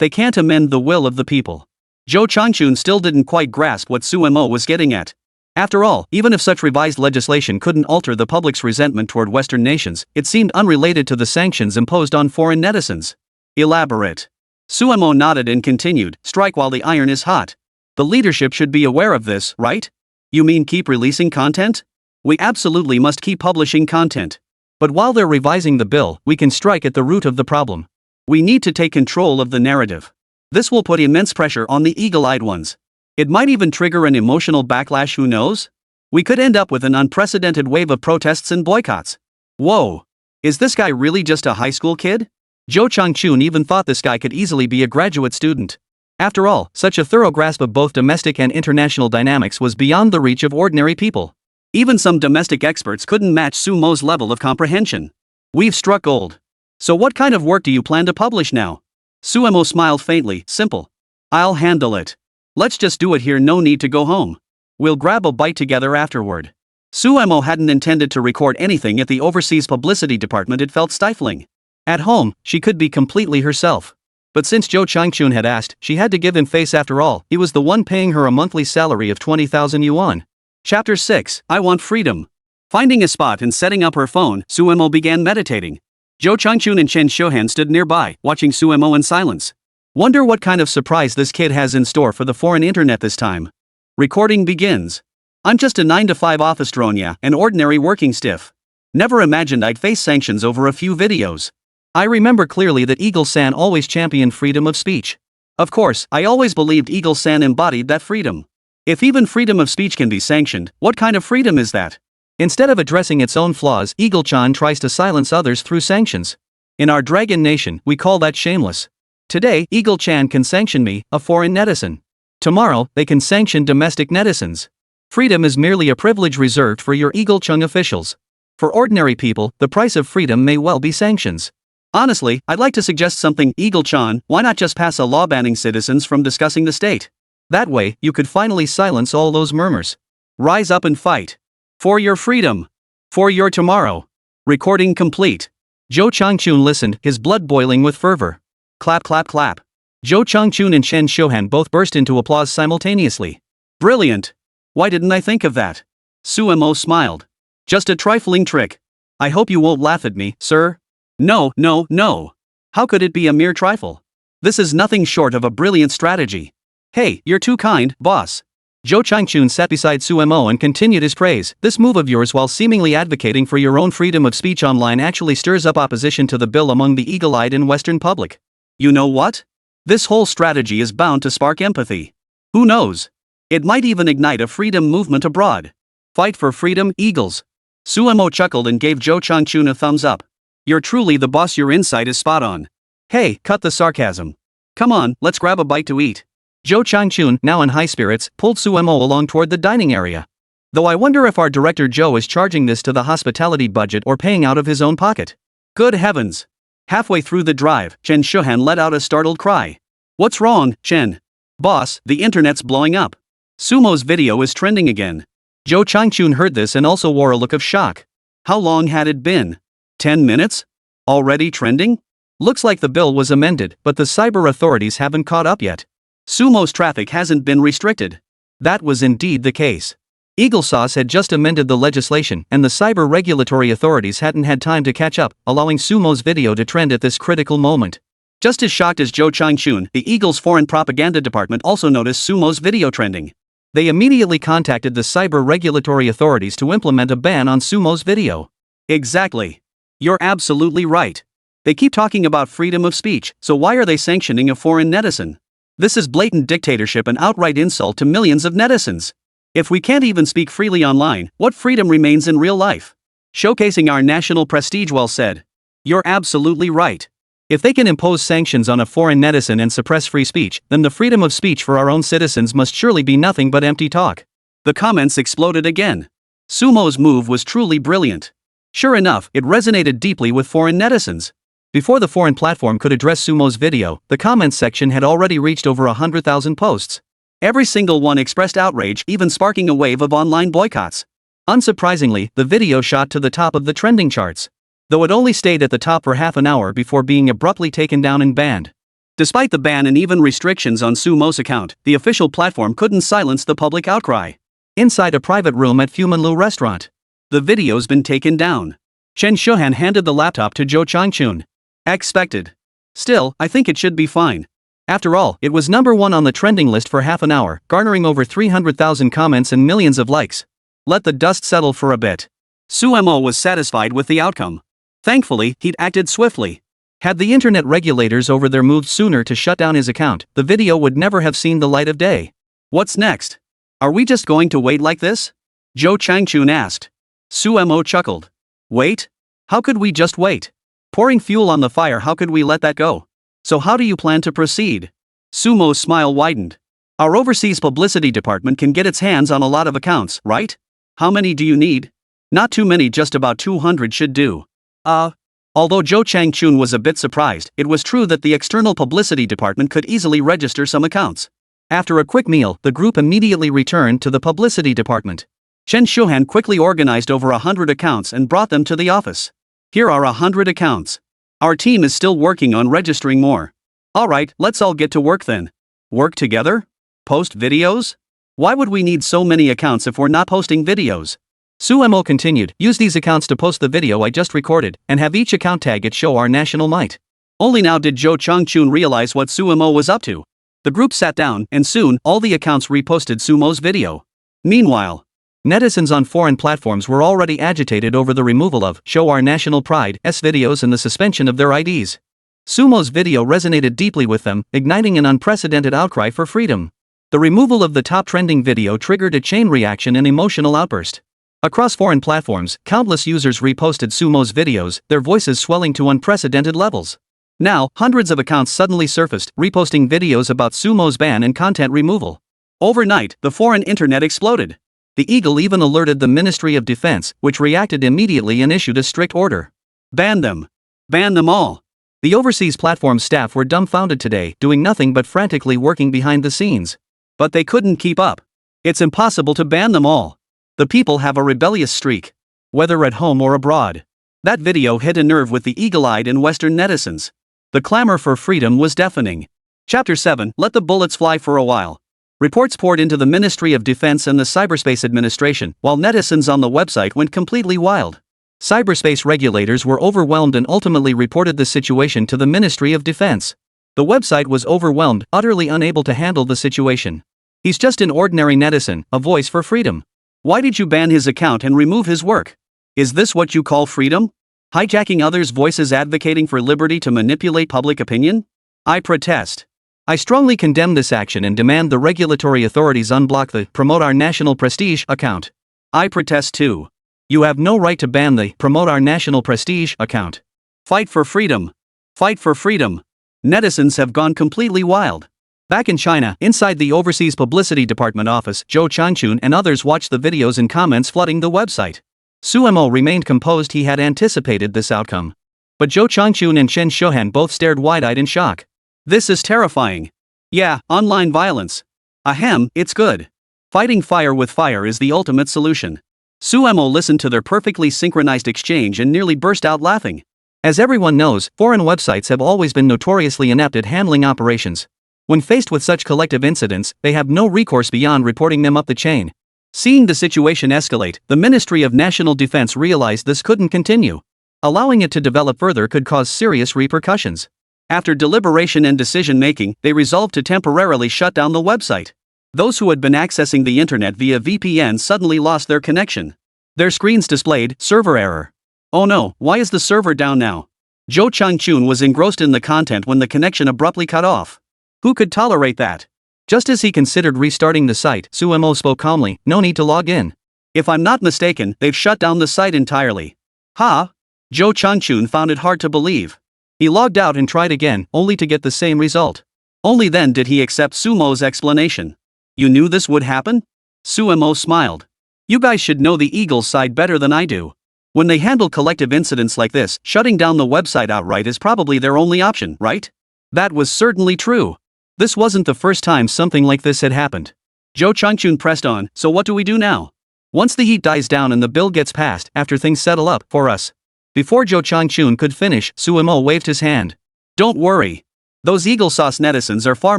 they can't amend the will of the people. Jo Changchun still didn't quite grasp what Sumo was getting at. After all, even if such revised legislation couldn't alter the public's resentment toward Western nations, it seemed unrelated to the sanctions imposed on foreign netizens. Elaborate. Sumo nodded and continued, strike while the iron is hot. The leadership should be aware of this, right? You mean keep releasing content? We absolutely must keep publishing content. But while they're revising the bill, we can strike at the root of the problem. We need to take control of the narrative. This will put immense pressure on the eagle-eyed ones. It might even trigger an emotional backlash, who knows? We could end up with an unprecedented wave of protests and boycotts. Whoa! Is this guy really just a high school kid? Jo Chang-chun even thought this guy could easily be a graduate student. After all, such a thorough grasp of both domestic and international dynamics was beyond the reach of ordinary people. Even some domestic experts couldn't match Sumo's level of comprehension. We've struck gold. So what kind of work do you plan to publish now? Sumo smiled faintly. Simple. I'll handle it. Let's just do it here, no need to go home. We'll grab a bite together afterward. Sumo hadn't intended to record anything at the overseas publicity department. It felt stifling. At home, she could be completely herself. But since Jo Chang-chun had asked, she had to give him face. After all, he was the one paying her a monthly salary of 20,000 yuan. Chapter 6, I Want Freedom. Finding a spot and setting up her phone, Sumo began meditating. Jo Chang-chun and Chen Shohan stood nearby, watching Sumo in silence. Wonder what kind of surprise this kid has in store for the foreign internet this time. Recording begins. I'm just a 9-to-5 office drone, yeah, an ordinary working stiff. Never imagined I'd face sanctions over a few videos. I remember clearly that Eagle-san always championed freedom of speech. Of course, I always believed Eagle-san embodied that freedom. If even freedom of speech can be sanctioned, what kind of freedom is that? Instead of addressing its own flaws, Eagle-chan tries to silence others through sanctions. In our dragon nation, we call that shameless. Today, Eagle-chan can sanction me, a foreign netizen. Tomorrow, they can sanction domestic netizens. Freedom is merely a privilege reserved for your Eagle-chung officials. For ordinary people, the price of freedom may well be sanctions. Honestly, I'd like to suggest something, Eagle-chan. Why not just pass a law banning citizens from discussing the state? That way, you could finally silence all those murmurs. Rise up and fight. For your freedom. For your tomorrow. Recording complete. Jo Chang-chun listened, his blood boiling with fervor. Clap, clap, clap. Jo Chang-chun and Chen Shohan both burst into applause simultaneously. Brilliant. Why didn't I think of that? Sumo smiled. Just a trifling trick. I hope you won't laugh at me, sir. No, no, no. How could it be a mere trifle? This is nothing short of a brilliant strategy. Hey, you're too kind, boss. Jo Chang-chun sat beside Sumo and continued his praise. This move of yours, while seemingly advocating for your own freedom of speech online, actually stirs up opposition to the bill among the eagle-eyed and Western public. You know what? This whole strategy is bound to spark empathy. Who knows? It might even ignite a freedom movement abroad. Fight for freedom, eagles. Sumo chuckled and gave Jo Chang-chun a thumbs up. You're truly the boss. Your insight is spot on. Hey, cut the sarcasm. Come on, let's grab a bite to eat. Jo Chang-chun, now in high spirits, pulled Sumo along toward the dining area. Though I wonder if our director Joe is charging this to the hospitality budget or paying out of his own pocket. Good heavens. Halfway through the drive, Chen Shohan let out a startled cry. What's wrong, Chen? Boss, the internet's blowing up. Sumo's video is trending again. Jo Chang-chun heard this and also wore a look of shock. How long had it been? 10 minutes? Already trending? Looks like the bill was amended, but the cyber authorities haven't caught up yet. Sumo's traffic hasn't been restricted. That was indeed the case. Eagle Sauce had just amended the legislation, and the cyber regulatory authorities hadn't had time to catch up, allowing Sumo's video to trend at this critical moment. Just as shocked as Jo Chang-chun, the Eagle's foreign propaganda department also noticed Sumo's video trending. They immediately contacted the cyber regulatory authorities to implement a ban on Sumo's video. Exactly. You're absolutely right. They keep talking about freedom of speech, so why are they sanctioning a foreign netizen? This is blatant dictatorship and outright insult to millions of netizens. If we can't even speak freely online, what freedom remains in real life? Showcasing our national prestige. Well said. You're absolutely right. If they can impose sanctions on a foreign netizen and suppress free speech, then the freedom of speech for our own citizens must surely be nothing but empty talk. The comments exploded again. Sumo's move was truly brilliant. Sure enough, it resonated deeply with foreign netizens. Before the foreign platform could address Sumo's video, the comments section had already reached over 100,000 posts. Every single one expressed outrage, even sparking a wave of online boycotts. Unsurprisingly, the video shot to the top of the trending charts, though it only stayed at the top for half an hour before being abruptly taken down and banned. Despite the ban and even restrictions on Sumo's account, the official platform couldn't silence the public outcry. Inside a private room at Fumanlu restaurant, the video's been taken down. Chen Shohan handed the laptop to Jo Chang-chun. Expected. Still, I think it should be fine. After all, it was number 1 on the trending list for half an hour, garnering over 300,000 comments and millions of likes. Let the dust settle for a bit. Sumo was satisfied with the outcome. Thankfully, he'd acted swiftly. Had the internet regulators over there moved sooner to shut down his account, the video would never have seen the light of day. What's next? Are we just going to wait like this? Zhou Changchun asked. Sumo chuckled. Wait? How could we just wait? Pouring fuel on the fire, how could we let that go? So how do you plan to proceed? Sumo's smile widened. Our overseas publicity department can get its hands on a lot of accounts, right? How many do you need? Not too many, just about 200 should do. Although Zhou Changchun was a bit surprised, it was true that the external publicity department could easily register some accounts. After a quick meal, the group immediately returned to the publicity department. Chen Shuhan quickly organized over 100 accounts and brought them to the office. Here are 100 accounts. Our team is still working on registering more. Alright, let's all get to work then. Work together? Post videos? Why would we need so many accounts if we're not posting videos? Sumo continued, use these accounts to post the video I just recorded, and have each account tag it show our national might. Only now did Zhou Changchun realize what Sumo was up to. The group sat down, and soon, all the accounts reposted Sumo's video. Meanwhile, netizens on foreign platforms were already agitated over the removal of Show Our National Pride's videos and the suspension of their IDs. Sumo's video resonated deeply with them, igniting an unprecedented outcry for freedom. The removal of the top trending video triggered a chain reaction and emotional outburst. Across foreign platforms, countless users reposted Sumo's videos, their voices swelling to unprecedented levels. Now, hundreds of accounts suddenly surfaced, reposting videos about Sumo's ban and content removal. Overnight, the foreign internet exploded. The Eagle even alerted the Ministry of Defense, which reacted immediately and issued a strict order. Ban them. Ban them all. The overseas platform staff were dumbfounded today, doing nothing but frantically working behind the scenes. But they couldn't keep up. It's impossible to ban them all. The people have a rebellious streak. Whether at home or abroad. That video hit a nerve with the eagle-eyed and Western netizens. The clamor for freedom was deafening. Chapter 7, Let the Bullets Fly for a While. Reports poured into the Ministry of Defense and the Cyberspace Administration, while netizens on the website went completely wild. Cyberspace regulators were overwhelmed and ultimately reported the situation to the Ministry of Defense. The website was overwhelmed, utterly unable to handle the situation. He's just an ordinary netizen, a voice for freedom. Why did you ban his account and remove his work? Is this what you call freedom? Hijacking others' voices advocating for liberty to manipulate public opinion? I protest. I strongly condemn this action and demand the regulatory authorities unblock the Promote Our National Prestige account. I protest too. You have no right to ban the Promote Our National Prestige account. Fight for freedom. Fight for freedom. Netizens have gone completely wild. Back in China, inside the Overseas Publicity Department office, Zhou Changchun and others watched the videos and comments flooding the website. Sumo remained composed. He had anticipated this outcome. But Zhou Changchun and Chen Shuhan both stared wide-eyed in shock. This is terrifying. Yeah, online violence. Ahem, it's good. Fighting fire with fire is the ultimate solution. Sumo listened to their perfectly synchronized exchange and nearly burst out laughing. As everyone knows, foreign websites have always been notoriously inept at handling operations. When faced with such collective incidents, they have no recourse beyond reporting them up the chain. Seeing the situation escalate, the Ministry of National Defense realized this couldn't continue. Allowing it to develop further could cause serious repercussions. After deliberation and decision-making, they resolved to temporarily shut down the website. Those who had been accessing the internet via VPN suddenly lost their connection. Their screens displayed, server error. Oh no, why is the server down now? Zhou Changchun was engrossed in the content when the connection abruptly cut off. Who could tolerate that? Just as he considered restarting the site, Sumo spoke calmly, no need to log in. If I'm not mistaken, they've shut down the site entirely. Ha? Zhou Changchun found it hard to believe. He logged out and tried again, only to get the same result. Only then did he accept Sumo's explanation. You knew this would happen? Sumo smiled. You guys should know the Eagle's side better than I do. When they handle collective incidents like this, shutting down the website outright is probably their only option, right? That was certainly true. This wasn't the first time something like this had happened. Zhou Changchun pressed on, so what do we do now? Once the heat dies down and the bill gets passed, after things settle up for us. Before Zhou Changchun could finish, Sumo waved his hand. Don't worry. Those Eagle Sauce netizens are far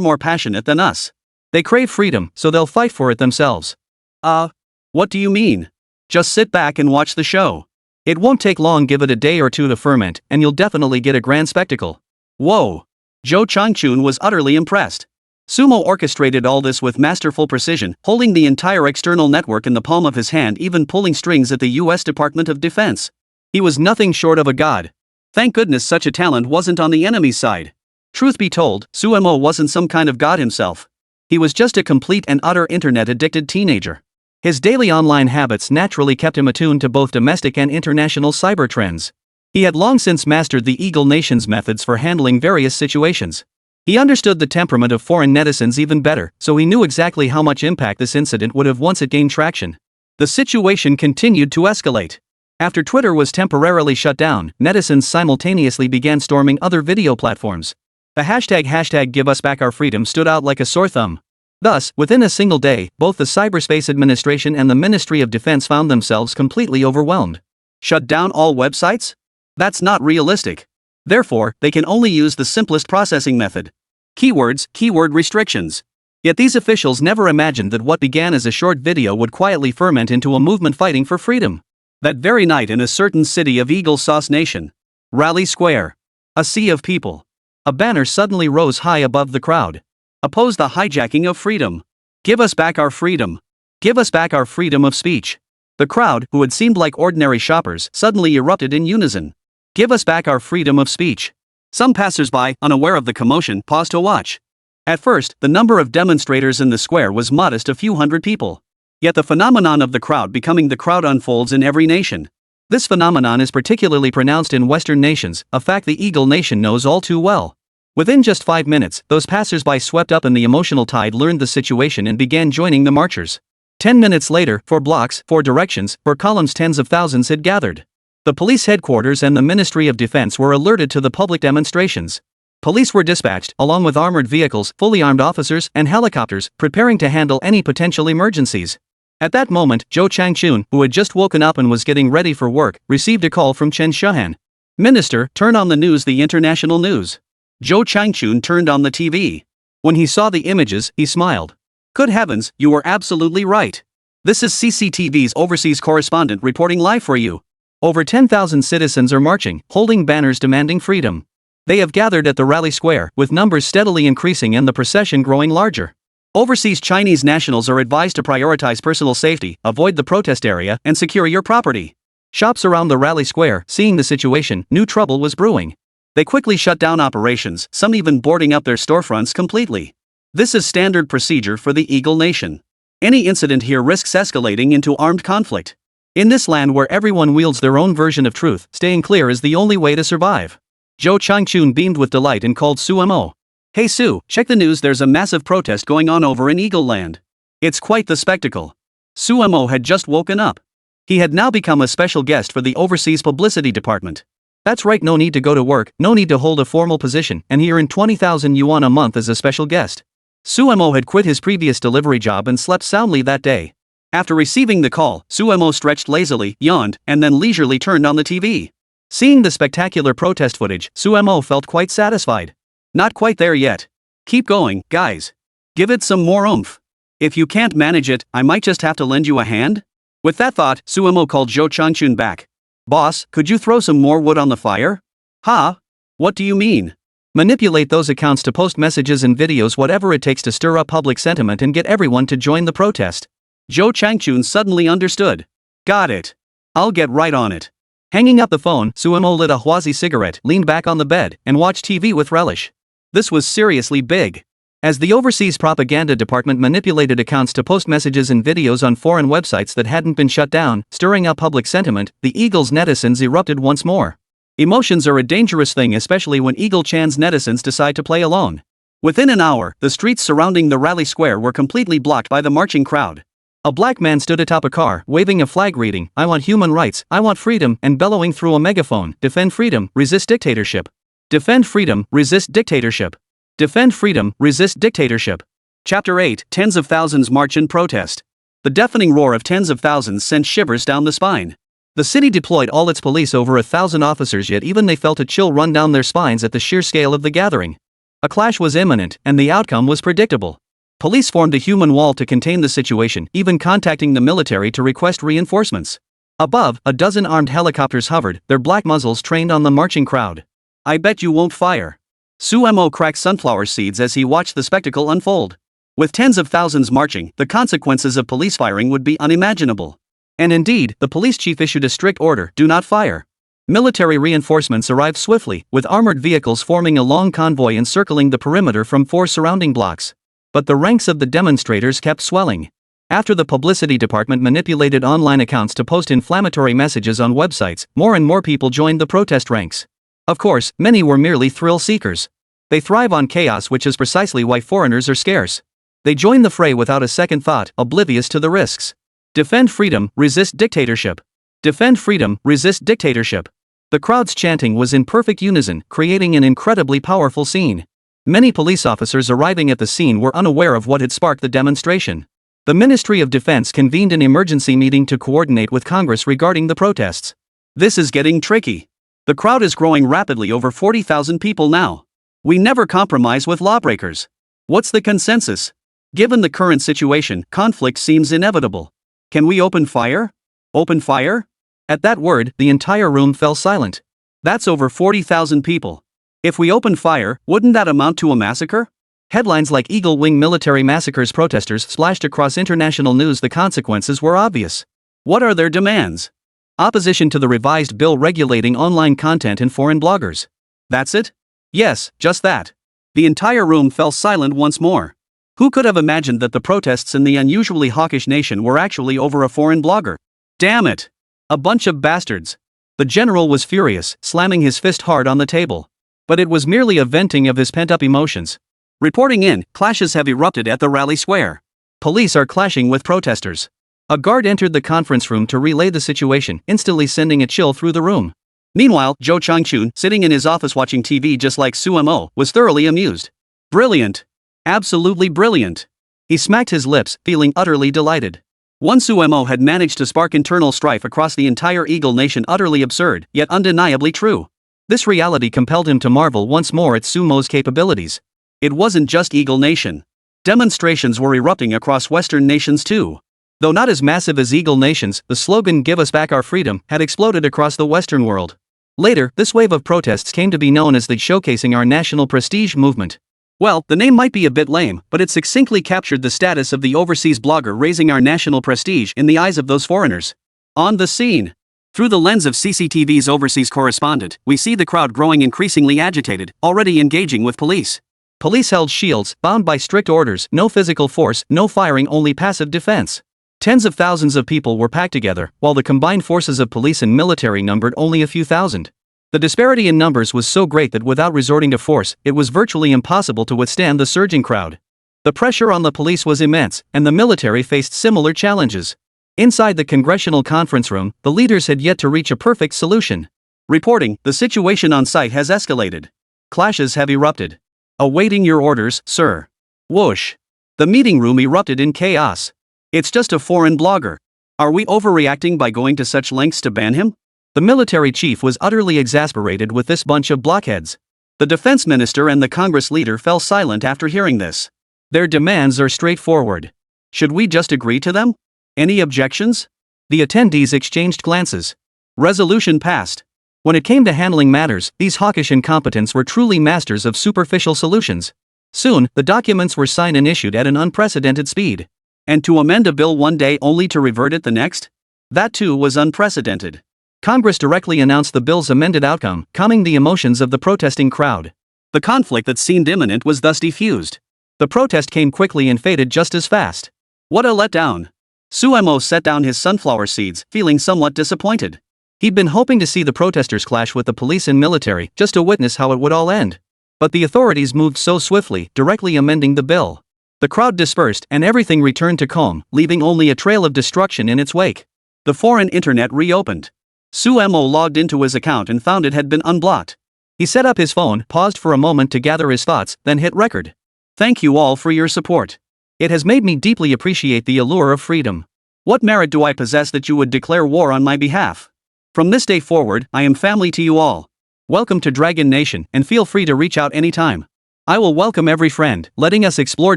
more passionate than us. They crave freedom, so they'll fight for it themselves. What do you mean? Just sit back and watch the show. It won't take long, give it a day or two to ferment, and you'll definitely get a grand spectacle. Whoa! Zhou Changchun was utterly impressed. Sumo orchestrated all this with masterful precision, holding the entire external network in the palm of his hand, even pulling strings at the U.S. Department of Defense. He was nothing short of a god. Thank goodness such a talent wasn't on the enemy's side. Truth be told, Suemo wasn't some kind of god himself. He was just a complete and utter internet-addicted teenager. His daily online habits naturally kept him attuned to both domestic and international cyber trends. He had long since mastered the Eagle Nation's methods for handling various situations. He understood the temperament of foreign netizens even better, so he knew exactly how much impact this incident would have once it gained traction. The situation continued to escalate. After Twitter was temporarily shut down, netizens simultaneously began storming other video platforms. The hashtag #GiveUsBackOurFreedom stood out like a sore thumb. Thus, within a single day, both the Cyberspace Administration and the Ministry of Defense found themselves completely overwhelmed. Shut down all websites? That's not realistic. Therefore, they can only use the simplest processing method. Keywords, keyword restrictions. Yet these officials never imagined that what began as a short video would quietly ferment into a movement fighting for freedom. That very night in a certain city of Eagle Sauce Nation, Rally Square, a sea of people. A banner suddenly rose high above the crowd. Oppose the hijacking of freedom. Give us back our freedom. Give us back our freedom of speech. The crowd, who had seemed like ordinary shoppers, suddenly erupted in unison. Give us back our freedom of speech. Some passersby, unaware of the commotion, paused to watch. At first, the number of demonstrators in the square was modest, a few hundred people. Yet the phenomenon of the crowd becoming the crowd unfolds in every nation. This phenomenon is particularly pronounced in Western nations, a fact the Eagle Nation knows all too well. Within just 5 minutes, those passersby swept up in the emotional tide learned the situation and began joining the marchers. 10 minutes later, 4 blocks, 4 directions, 4 columns, tens of thousands had gathered. The police headquarters and the Ministry of Defense were alerted to the public demonstrations. Police were dispatched, along with armored vehicles, fully armed officers, and helicopters, preparing to handle any potential emergencies. At that moment, Zhou Changchun, who had just woken up and was getting ready for work, received a call from Chen Shuhan. Minister, turn on the news, the international news. Zhou Changchun turned on the TV. When he saw the images, he smiled. Good heavens, you were absolutely right. This is CCTV's overseas correspondent reporting live for you. Over 10,000 citizens are marching, holding banners demanding freedom. They have gathered at the Rally Square, with numbers steadily increasing and the procession growing larger. Overseas Chinese nationals are advised to prioritize personal safety, avoid the protest area, and secure your property. Shops around the Rally Square, seeing the situation, knew trouble was brewing. They quickly shut down operations, some even boarding up their storefronts completely. This is standard procedure for the Eagle Nation. Any incident here risks escalating into armed conflict. In this land where everyone wields their own version of truth, staying clear is the only way to survive. Zhou Changchun beamed with delight and called Suemo. Hey Su, check the news, there's a massive protest going on over in Eagle Land. It's quite the spectacle. Suemo had just woken up. He had now become a special guest for the overseas publicity department. That's right, no need to go to work, no need to hold a formal position, and he earned 20,000 yuan a month as a special guest. Suemo had quit his previous delivery job and slept soundly that day. After receiving the call, Suemo stretched lazily, yawned, and then leisurely turned on the TV. Seeing the spectacular protest footage, Suemo felt quite satisfied. Not quite there yet. Keep going, guys. Give it some more oomph. If you can't manage it, I might just have to lend you a hand. With that thought, Suemo called Zhou Changchun back. Boss, could you throw some more wood on the fire? Huh? What do you mean? Manipulate those accounts to post messages and videos, whatever it takes to stir up public sentiment and get everyone to join the protest. Zhou Changchun suddenly understood. Got it. I'll get right on it. Hanging up the phone, Suemo lit a Huazi cigarette, leaned back on the bed, and watched TV with relish. This was seriously big. As the Overseas Propaganda Department manipulated accounts to post messages and videos on foreign websites that hadn't been shut down, stirring up public sentiment, the Eagle's netizens erupted once more. Emotions are a dangerous thing, especially when Eagle Chan's netizens decide to play along. Within an hour, the streets surrounding the Rally Square were completely blocked by the marching crowd. A black man stood atop a car, waving a flag reading, "I want human rights, I want freedom," and bellowing through a megaphone, "Defend freedom, resist dictatorship. Defend freedom, resist dictatorship. Defend freedom, resist dictatorship." Chapter 8, Tens of Thousands March in Protest. The deafening roar of tens of thousands sent shivers down the spine. The city deployed all its police, over 1,000 officers, yet even they felt a chill run down their spines at the sheer scale of the gathering. A clash was imminent, and the outcome was predictable. Police formed a human wall to contain the situation, even contacting the military to request reinforcements. Above, a dozen armed helicopters hovered, their black muzzles trained on the marching crowd. "I bet you won't fire." Suemo cracked sunflower seeds as he watched the spectacle unfold. With tens of thousands marching, the consequences of police firing would be unimaginable. And indeed, the police chief issued a strict order: do not fire. Military reinforcements arrived swiftly, with armored vehicles forming a long convoy encircling the perimeter from 4 surrounding blocks. But the ranks of the demonstrators kept swelling. After the publicity department manipulated online accounts to post inflammatory messages on websites, more and more people joined the protest ranks. Of course, many were merely thrill seekers. They thrive on chaos, which is precisely why foreigners are scarce. They join the fray without a second thought, oblivious to the risks. Defend freedom, resist dictatorship. Defend freedom, resist dictatorship. The crowd's chanting was in perfect unison, creating an incredibly powerful scene. Many police officers arriving at the scene were unaware of what had sparked the demonstration. The Ministry of Defense convened an emergency meeting to coordinate with Congress regarding the protests. This is getting tricky. The crowd is growing rapidly, over 40,000 people now. We never compromise with lawbreakers. What's the consensus? Given the current situation, conflict seems inevitable. Can we open fire? Open fire? At that word, the entire room fell silent. That's over 40,000 people. If we open fire, wouldn't that amount to a massacre? Headlines like Eagle Wing military massacres protesters splashed across international news. The consequences were obvious. What are their demands? Opposition to the revised bill regulating online content and foreign bloggers. That's it? Yes, just that. The entire room fell silent once more. Who could have imagined that the protests in the unusually hawkish nation were actually over a foreign blogger? Damn it! A bunch of bastards. The general was furious, slamming his fist hard on the table. But it was merely a venting of his pent-up emotions. Reporting in, clashes have erupted at the rally square. Police are clashing with protesters. A guard entered the conference room to relay the situation, instantly sending a chill through the room. Meanwhile, Zhou Changchun, sitting in his office watching TV just like Sumo, was thoroughly amused. Brilliant. Absolutely brilliant. He smacked his lips, feeling utterly delighted. One Sumo had managed to spark internal strife across the entire Eagle Nation, utterly absurd, yet undeniably true. This reality compelled him to marvel once more at Sumo's capabilities. It wasn't just Eagle Nation. Demonstrations were erupting across Western nations too. Though not as massive as Eagle Nations, the slogan "Give us back our freedom" had exploded across the Western world. Later, this wave of protests came to be known as the Showcasing Our National Prestige movement. Well, the name might be a bit lame, but it succinctly captured the status of the overseas blogger raising our national prestige in the eyes of those foreigners. On the scene. Through the lens of CCTV's overseas correspondent, we see the crowd growing increasingly agitated, already engaging with police. Police held shields, bound by strict orders: no physical force, no firing, only passive defense. Tens of thousands of people were packed together, while the combined forces of police and military numbered only a few thousand. The disparity in numbers was so great that without resorting to force, it was virtually impossible to withstand the surging crowd. The pressure on the police was immense, and the military faced similar challenges. Inside the congressional conference room, the leaders had yet to reach a perfect solution. Reporting, the situation on site has escalated. Clashes have erupted. Awaiting your orders, sir. Whoosh. The meeting room erupted in chaos. It's just a foreign blogger. Are we overreacting by going to such lengths to ban him? The military chief was utterly exasperated with this bunch of blockheads. The defense minister and the Congress leader fell silent after hearing this. Their demands are straightforward. Should we just agree to them? Any objections? The attendees exchanged glances. Resolution passed. When it came to handling matters, these hawkish incompetents were truly masters of superficial solutions. Soon, the documents were signed and issued at an unprecedented speed. And to amend a bill one day only to revert it the next? That too was unprecedented. Congress directly announced the bill's amended outcome, calming the emotions of the protesting crowd. The conflict that seemed imminent was thus defused. The protest came quickly and faded just as fast. What a letdown. Sumo set down his sunflower seeds, feeling somewhat disappointed. He'd been hoping to see the protesters clash with the police and military, just to witness how it would all end. But the authorities moved so swiftly, directly amending the bill. The crowd dispersed, and everything returned to calm, leaving only a trail of destruction in its wake. The foreign internet reopened. Sumo logged into his account and found it had been unblocked. He set up his phone, paused for a moment to gather his thoughts, then hit record. Thank you all for your support. It has made me deeply appreciate the allure of freedom. What merit do I possess that you would declare war on my behalf? From this day forward, I am family to you all. Welcome to Dragon Nation, and feel free to reach out anytime. I will welcome every friend, letting us explore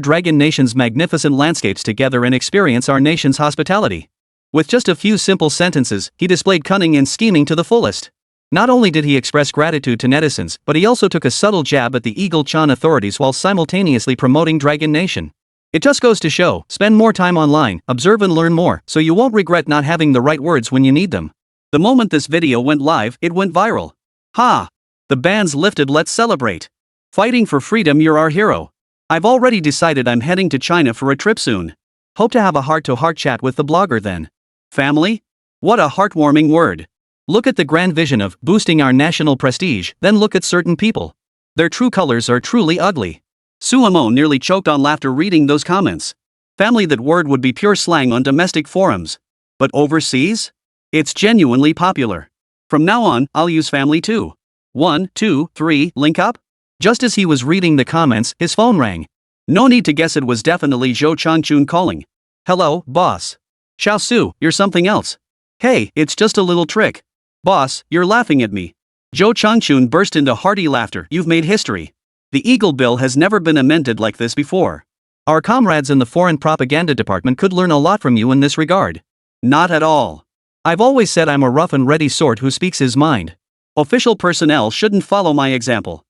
Dragon Nation's magnificent landscapes together and experience our nation's hospitality. With just a few simple sentences, he displayed cunning and scheming to the fullest. Not only did he express gratitude to netizens, but he also took a subtle jab at the Eagle-chan authorities while simultaneously promoting Dragon Nation. It just goes to show, spend more time online, observe and learn more, so you won't regret not having the right words when you need them. The moment this video went live, it went viral. Ha! The bans lifted, let's celebrate. Fighting for freedom, you're our hero. I've already decided I'm heading to China for a trip soon. Hope to have a heart-to-heart chat with the blogger then. Family? What a heartwarming word. Look at the grand vision of boosting our national prestige, then look at certain people. Their true colors are truly ugly. Suamo nearly choked on laughter reading those comments. Family, that word would be pure slang on domestic forums. But overseas? It's genuinely popular. From now on, I'll use family too. 1, 2, 3, link up? Just as he was reading the comments, his phone rang. No need to guess, it was definitely Zhou Changchun calling. Hello, boss. Xiao Su, you're something else. Hey, it's just a little trick. Boss, you're laughing at me. Zhou Changchun burst into hearty laughter. You've made history. The Eagle Bill has never been amended like this before. Our comrades in the Foreign Propaganda Department could learn a lot from you in this regard. Not at all. I've always said I'm a rough and ready sort who speaks his mind. Official personnel shouldn't follow my example.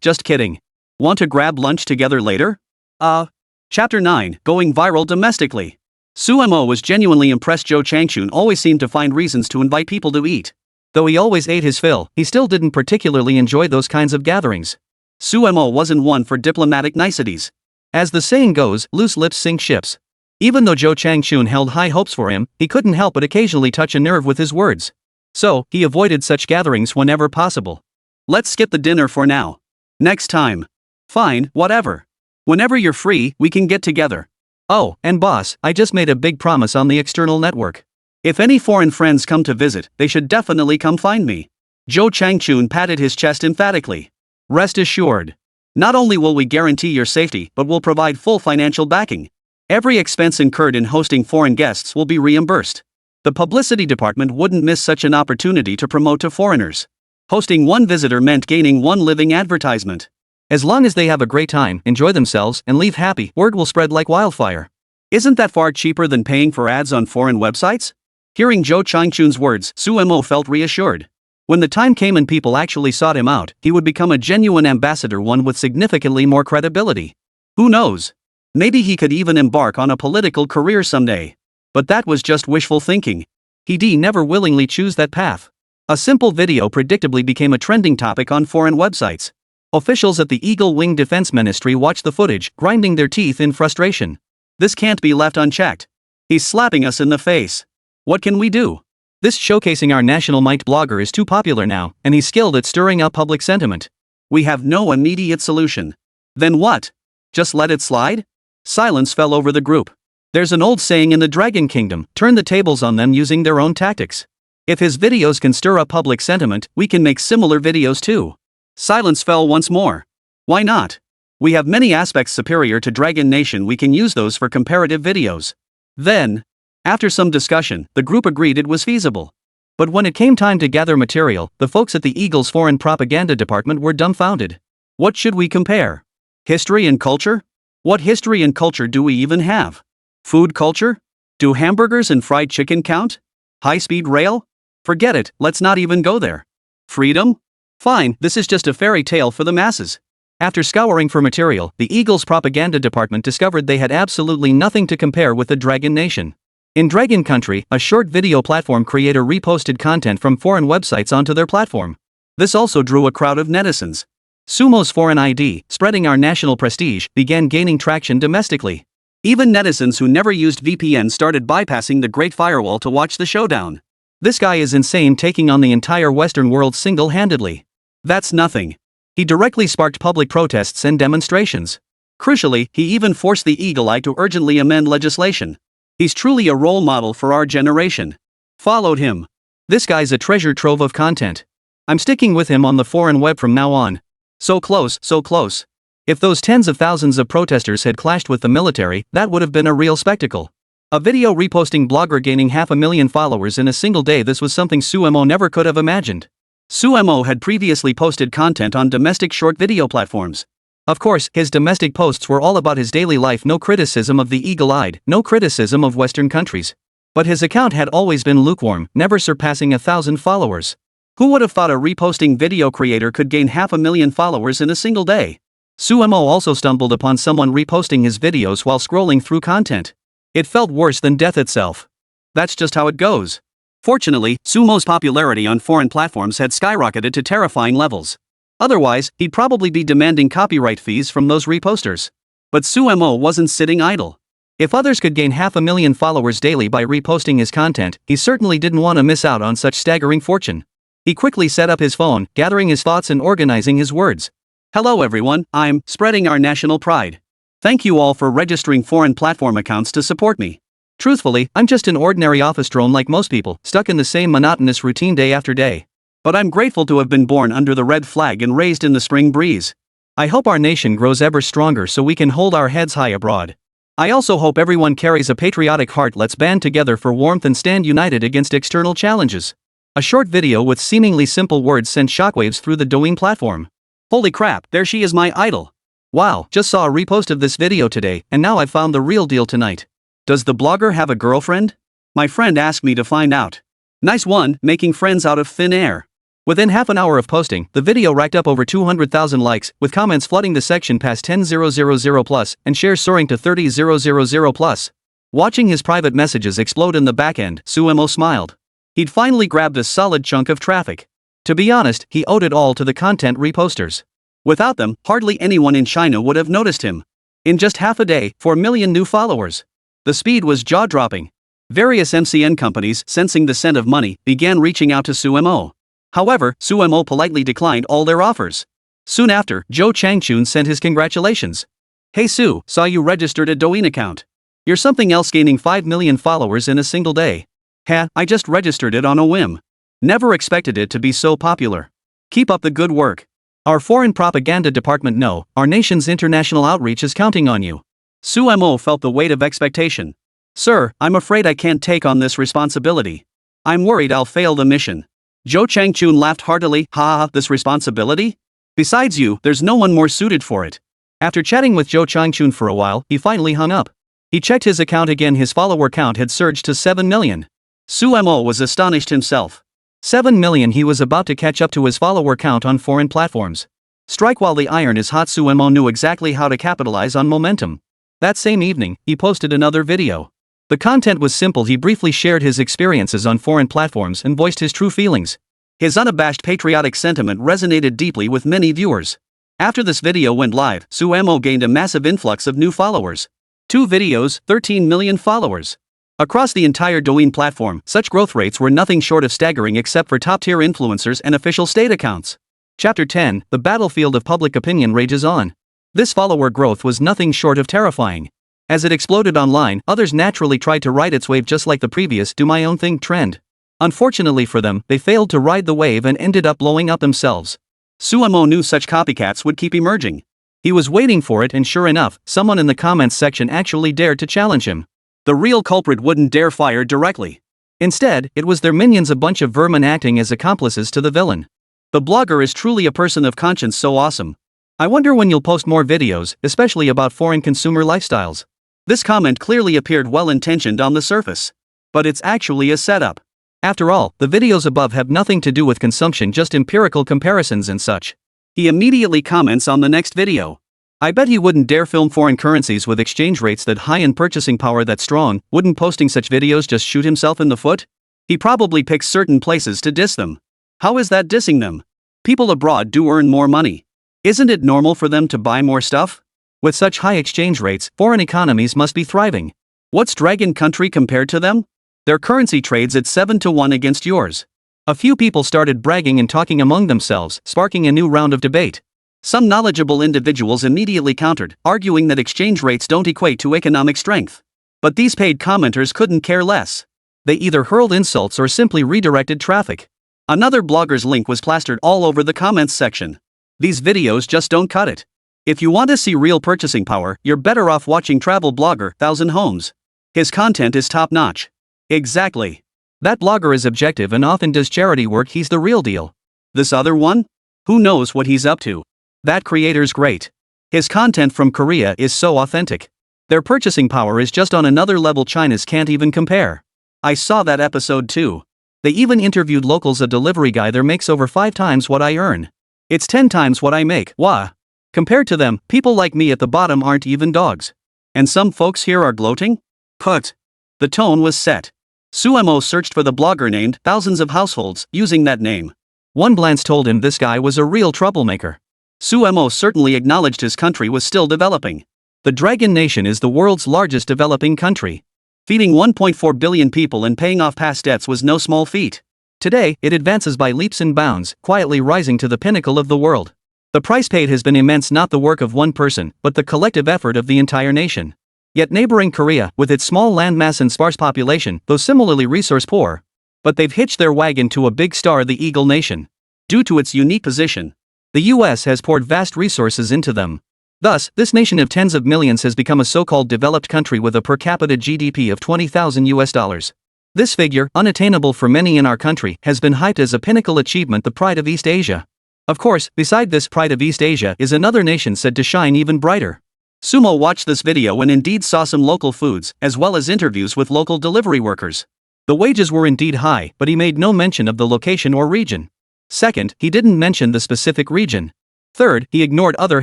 Just kidding. Want to grab lunch together later? Chapter 9, Going Viral Domestically. Suamo was genuinely impressed. Zhou Changchun always seemed to find reasons to invite people to eat. Though he always ate his fill, he still didn't particularly enjoy those kinds of gatherings. Suamo wasn't one for diplomatic niceties. As the saying goes, loose lips sink ships. Even though Zhou Changchun held high hopes for him, he couldn't help but occasionally touch a nerve with his words. So, he avoided such gatherings whenever possible. Let's skip the dinner for now. Next time. Fine, whatever. Whenever you're free, we can get together. Oh, and boss, I just made a big promise on the external network. If any foreign friends come to visit, they should definitely come find me. Zhou Changchun patted his chest emphatically. Rest assured. Not only will we guarantee your safety, but we'll provide full financial backing. Every expense incurred in hosting foreign guests will be reimbursed. The publicity department wouldn't miss such an opportunity to promote to foreigners. Hosting one visitor meant gaining one living advertisement. As long as they have a great time, enjoy themselves, and leave happy, word will spread like wildfire. Isn't that far cheaper than paying for ads on foreign websites? Hearing Zhou Changchun's words, Suemo felt reassured. When the time came and people actually sought him out, he would become a genuine ambassador, one with significantly more credibility. Who knows? Maybe he could even embark on a political career someday. But that was just wishful thinking. He'd never willingly choose that path. A simple video predictably became a trending topic on foreign websites. Officials at the Eagle Wing Defense Ministry watched the footage, grinding their teeth in frustration. This can't be left unchecked. He's slapping us in the face. What can we do? This showcasing our national might blogger is too popular now, and he's skilled at stirring up public sentiment. We have no immediate solution. Then what? Just let it slide? Silence fell over the group. There's an old saying in the Dragon Kingdom, turn the tables on them using their own tactics. If his videos can stir up public sentiment, we can make similar videos too. Silence fell once more. Why not? We have many aspects superior to Dragon Nation, we can use those for comparative videos. Then, after some discussion, the group agreed it was feasible. But when it came time to gather material, the folks at the Eagle's Foreign Propaganda Department were dumbfounded. What should we compare? History and culture? What history and culture do we even have? Food culture? Do hamburgers and fried chicken count? High-speed rail? Forget it, let's not even go there. Freedom? Fine, this is just a fairy tale for the masses. After scouring for material, the Eagle's Propaganda Department discovered they had absolutely nothing to compare with the Dragon Nation. In Dragon Country, a short video platform creator reposted content from foreign websites onto their platform. This also drew a crowd of netizens. Sumo's foreign ID, spreading our national prestige, began gaining traction domestically. Even netizens who never used VPN started bypassing the Great Firewall to watch the showdown. This guy is insane, taking on the entire Western world single-handedly. That's nothing. He directly sparked public protests and demonstrations. Crucially, he even forced the Eagle Eye to urgently amend legislation. He's truly a role model for our generation. Followed him. This guy's a treasure trove of content. I'm sticking with him on the foreign web from now on. So close, so close. If those tens of thousands of protesters had clashed with the military, that would have been a real spectacle. A video reposting blogger gaining 500,000 followers in a single day. This was something Suemo never could have imagined. Suemo had previously posted content on domestic short video platforms. Of course, his domestic posts were all about his daily life, no criticism of the eagle-eyed, no criticism of Western countries. But his account had always been lukewarm, never surpassing 1,000 followers. Who would have thought a reposting video creator could gain 500,000 followers in a single day? Suemo also stumbled upon someone reposting his videos while scrolling through content. It felt worse than death itself. That's just how it goes. Fortunately, Sumo's popularity on foreign platforms had skyrocketed to terrifying levels. Otherwise, he'd probably be demanding copyright fees from those reposters. But Sumo wasn't sitting idle. If others could gain 500,000 followers daily by reposting his content, he certainly didn't want to miss out on such staggering fortune. He quickly set up his phone, gathering his thoughts and organizing his words. Hello everyone, I'm spreading our national pride. Thank you all for registering foreign platform accounts to support me. Truthfully, I'm just an ordinary office drone like most people, stuck in the same monotonous routine day after day. But I'm grateful to have been born under the red flag and raised in the spring breeze. I hope our nation grows ever stronger so we can hold our heads high abroad. I also hope everyone carries a patriotic heart. Let's band together for warmth and stand united against external challenges. A short video with seemingly simple words sent shockwaves through the Douyin platform. Holy crap, there she is, my idol. Wow, just saw a repost of this video today, and now I've found the real deal tonight. Does the blogger have a girlfriend? My friend asked me to find out. Nice one, making friends out of thin air. Within half an hour of posting, the video racked up over 200,000 likes, with comments flooding the section past 10,000 plus, and shares soaring to 30,000 plus. Watching his private messages explode in the back end, Sumo smiled. He'd finally grabbed a solid chunk of traffic. To be honest, he owed it all to the content reposters. Without them, hardly anyone in China would have noticed him. In just half a day, 4 million new followers. The speed was jaw-dropping. Various MCN companies, sensing the scent of money, began reaching out to Sumo. However, Sumo politely declined all their offers. Soon after, Zhou Changchun sent his congratulations. Hey Su, saw you registered a Douyin account. You're something else, gaining 5 million followers in a single day. I just registered it on a whim. Never expected it to be so popular. Keep up the good work. Our foreign propaganda department know our nation's international outreach is counting on you. Sumo felt the weight of expectation. Sir, I'm afraid I can't take on this responsibility. I'm worried I'll fail the mission. Zhou Changchun laughed heartily. This responsibility? Besides you, there's no one more suited for it. After chatting with Zhou Changchun for a while, he finally hung up. He checked his account again. His follower count had surged to 7 million. Sumo was astonished himself. 7 million. He was about to catch up to his follower count on foreign platforms. Strike while the iron is hot. Sumo knew exactly how to capitalize on momentum. That same evening, he posted another video. The content was simple. He briefly shared his experiences on foreign platforms and voiced his true feelings. His unabashed patriotic sentiment resonated deeply with many viewers. After this video went live, Sumo gained a massive influx of new followers. 2 videos, 13 million followers. Across the entire Douyin platform, such growth rates were nothing short of staggering, except for top-tier influencers and official state accounts. Chapter 10, The battlefield of public opinion rages on. This follower growth was nothing short of terrifying. As it exploded online, others naturally tried to ride its wave, just like the previous do my own thing trend. Unfortunately for them, they failed to ride the wave and ended up blowing up themselves. Sumo knew such copycats would keep emerging. He was waiting for it, and sure enough, someone in the comments section actually dared to challenge him. The real culprit wouldn't dare fire directly. Instead, it was their minions, a bunch of vermin acting as accomplices to the villain. The blogger is truly a person of conscience. So awesome. I wonder when you'll post more videos, especially about foreign consumer lifestyles. This comment clearly appeared well-intentioned on the surface. But it's actually a setup. After all, the videos above have nothing to do with consumption, just empirical comparisons and such. He immediately comments on the next video. I bet he wouldn't dare film foreign currencies with exchange rates that high and purchasing power that strong. Wouldn't posting such videos just shoot himself in the foot? He probably picks certain places to diss them. How is that dissing them? People abroad do earn more money. Isn't it normal for them to buy more stuff? With such high exchange rates, foreign economies must be thriving. What's Dragon Country compared to them? Their currency trades at 7-to-1 against yours. A few people started bragging and talking among themselves, sparking a new round of debate. Some knowledgeable individuals immediately countered, arguing that exchange rates don't equate to economic strength. But these paid commenters couldn't care less. They either hurled insults or simply redirected traffic. Another blogger's link was plastered all over the comments section. These videos just don't cut it. If you want to see real purchasing power, you're better off watching travel blogger 1000 Homes. His content is top-notch. Exactly. That blogger is objective and often does charity work. He's the real deal. This other one? Who knows what he's up to? That creator's great. His content from Korea is so authentic. Their purchasing power is just on another level China's can't even compare. I saw that episode too. They even interviewed locals. A delivery guy there makes over 5 times what I earn. It's 10 times what I make. Wah. Compared to them, people like me at the bottom aren't even dogs. And some folks here are gloating? Put. The tone was set. Sumo searched for the blogger named Thousands of Households using that name. One glance told him this guy was a real troublemaker. Sumo certainly acknowledged his country was still developing. The Dragon Nation is the world's largest developing country. Feeding 1.4 billion people and paying off past debts was no small feat. Today, it advances by leaps and bounds, quietly rising to the pinnacle of the world. The price paid has been immense, not the work of one person, but the collective effort of the entire nation. Yet neighboring Korea, with its small landmass and sparse population, though similarly resource poor, but they've hitched their wagon to a big star, the Eagle Nation. Due to its unique position, the US has poured vast resources into them. Thus, this nation of tens of millions has become a so-called developed country with a per capita GDP of $20,000. This figure, unattainable for many in our country, has been hyped as a pinnacle achievement, the pride of East Asia. Of course, beside this pride of East Asia is another nation said to shine even brighter. Sumo watched this video and indeed saw some local foods, as well as interviews with local delivery workers. The wages were indeed high, but he made no mention of the location or region. Second, he didn't mention the specific region. Third, he ignored other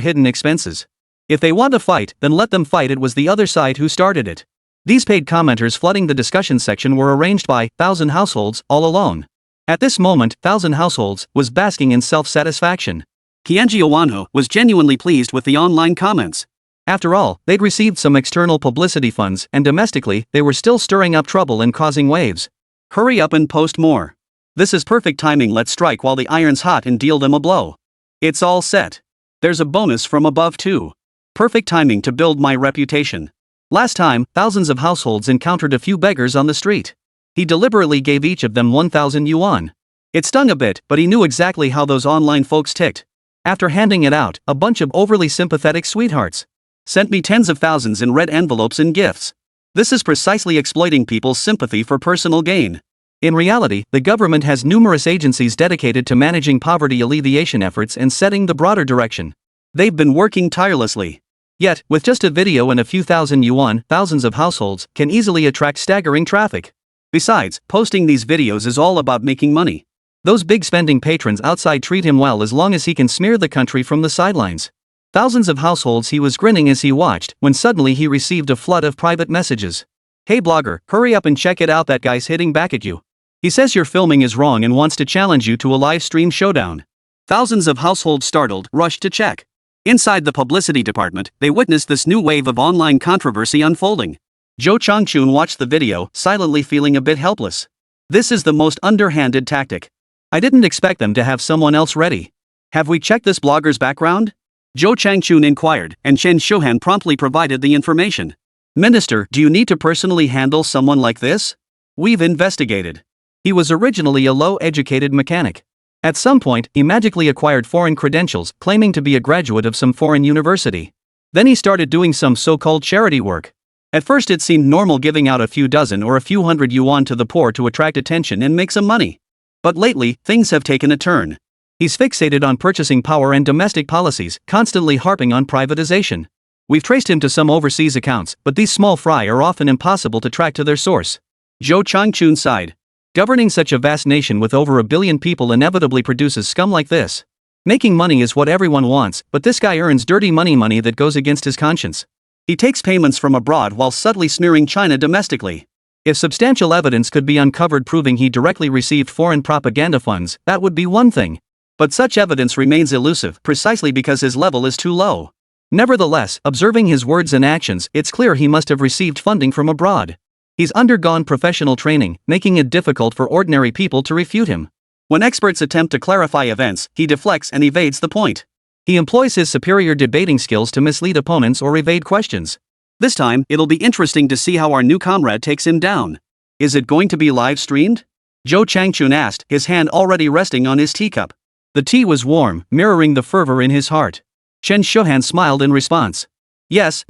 hidden expenses. If they want to fight, then let them fight. It was the other side who started it. These paid commenters flooding the discussion section were arranged by 1,000 Households, all alone. At this moment, 1,000 Households was basking in self-satisfaction. Kianji Owanho was genuinely pleased with the online comments. After all, they'd received some external publicity funds, and domestically, they were still stirring up trouble and causing waves. Hurry up and post more. This is perfect timing. Let's strike while the iron's hot and deal them a blow. It's all set. There's a bonus from above too. Perfect timing to build my reputation. Last time, thousands of households encountered a few beggars on the street. He deliberately gave each of them 1,000 yuan. It stung a bit, but he knew exactly how those online folks ticked. After handing it out, a bunch of overly sympathetic sweethearts sent me tens of thousands in red envelopes and gifts. This is precisely exploiting people's sympathy for personal gain. In reality, the government has numerous agencies dedicated to managing poverty alleviation efforts and setting the broader direction. They've been working tirelessly. Yet, with just a video and a few thousand yuan, thousands of households can easily attract staggering traffic. Besides, posting these videos is all about making money. Those big spending patrons outside treat him well as long as he can smear the country from the sidelines. Thousands of households. He was grinning as he watched, when suddenly he received a flood of private messages. Hey blogger, hurry up and check it out, that guy's hitting back at you. He says your filming is wrong and wants to challenge you to a live stream showdown. Thousands of households, startled, rushed to check. Inside the publicity department, they witnessed this new wave of online controversy unfolding. Zhou Changchun watched the video, silently feeling a bit helpless. This is the most underhanded tactic. I didn't expect them to have someone else ready. Have we checked this blogger's background? Zhou Changchun inquired, and Chen Shohan promptly provided the information. Minister, do you need to personally handle someone like this? We've investigated. He was originally a low-educated mechanic. At some point, he magically acquired foreign credentials, claiming to be a graduate of some foreign university. Then he started doing some so-called charity work. At first it seemed normal, giving out a few dozen or a few hundred yuan to the poor to attract attention and make some money. But lately, things have taken a turn. He's fixated on purchasing power and domestic policies, constantly harping on privatization. We've traced him to some overseas accounts, but these small fry are often impossible to track to their source. Zhou Changchun sighed. Governing such a vast nation with over 1 billion people inevitably produces scum like this. Making money is what everyone wants, but this guy earns dirty money that goes against his conscience. He takes payments from abroad while subtly smearing China domestically. If substantial evidence could be uncovered proving he directly received foreign propaganda funds, that would be one thing. But such evidence remains elusive precisely because his level is too low. Nevertheless, observing his words and actions, it's clear he must have received funding from abroad. He's undergone professional training, making it difficult for ordinary people to refute him. When experts attempt to clarify events, he deflects and evades the point. He employs his superior debating skills to mislead opponents or evade questions. This time, it'll be interesting to see how our new comrade takes him down. Is it going to be live streamed? Zhou Changchun asked, his hand already resting on his teacup. The tea was warm, mirroring the fervor in his heart. Chen Shohan smiled in response. Yes.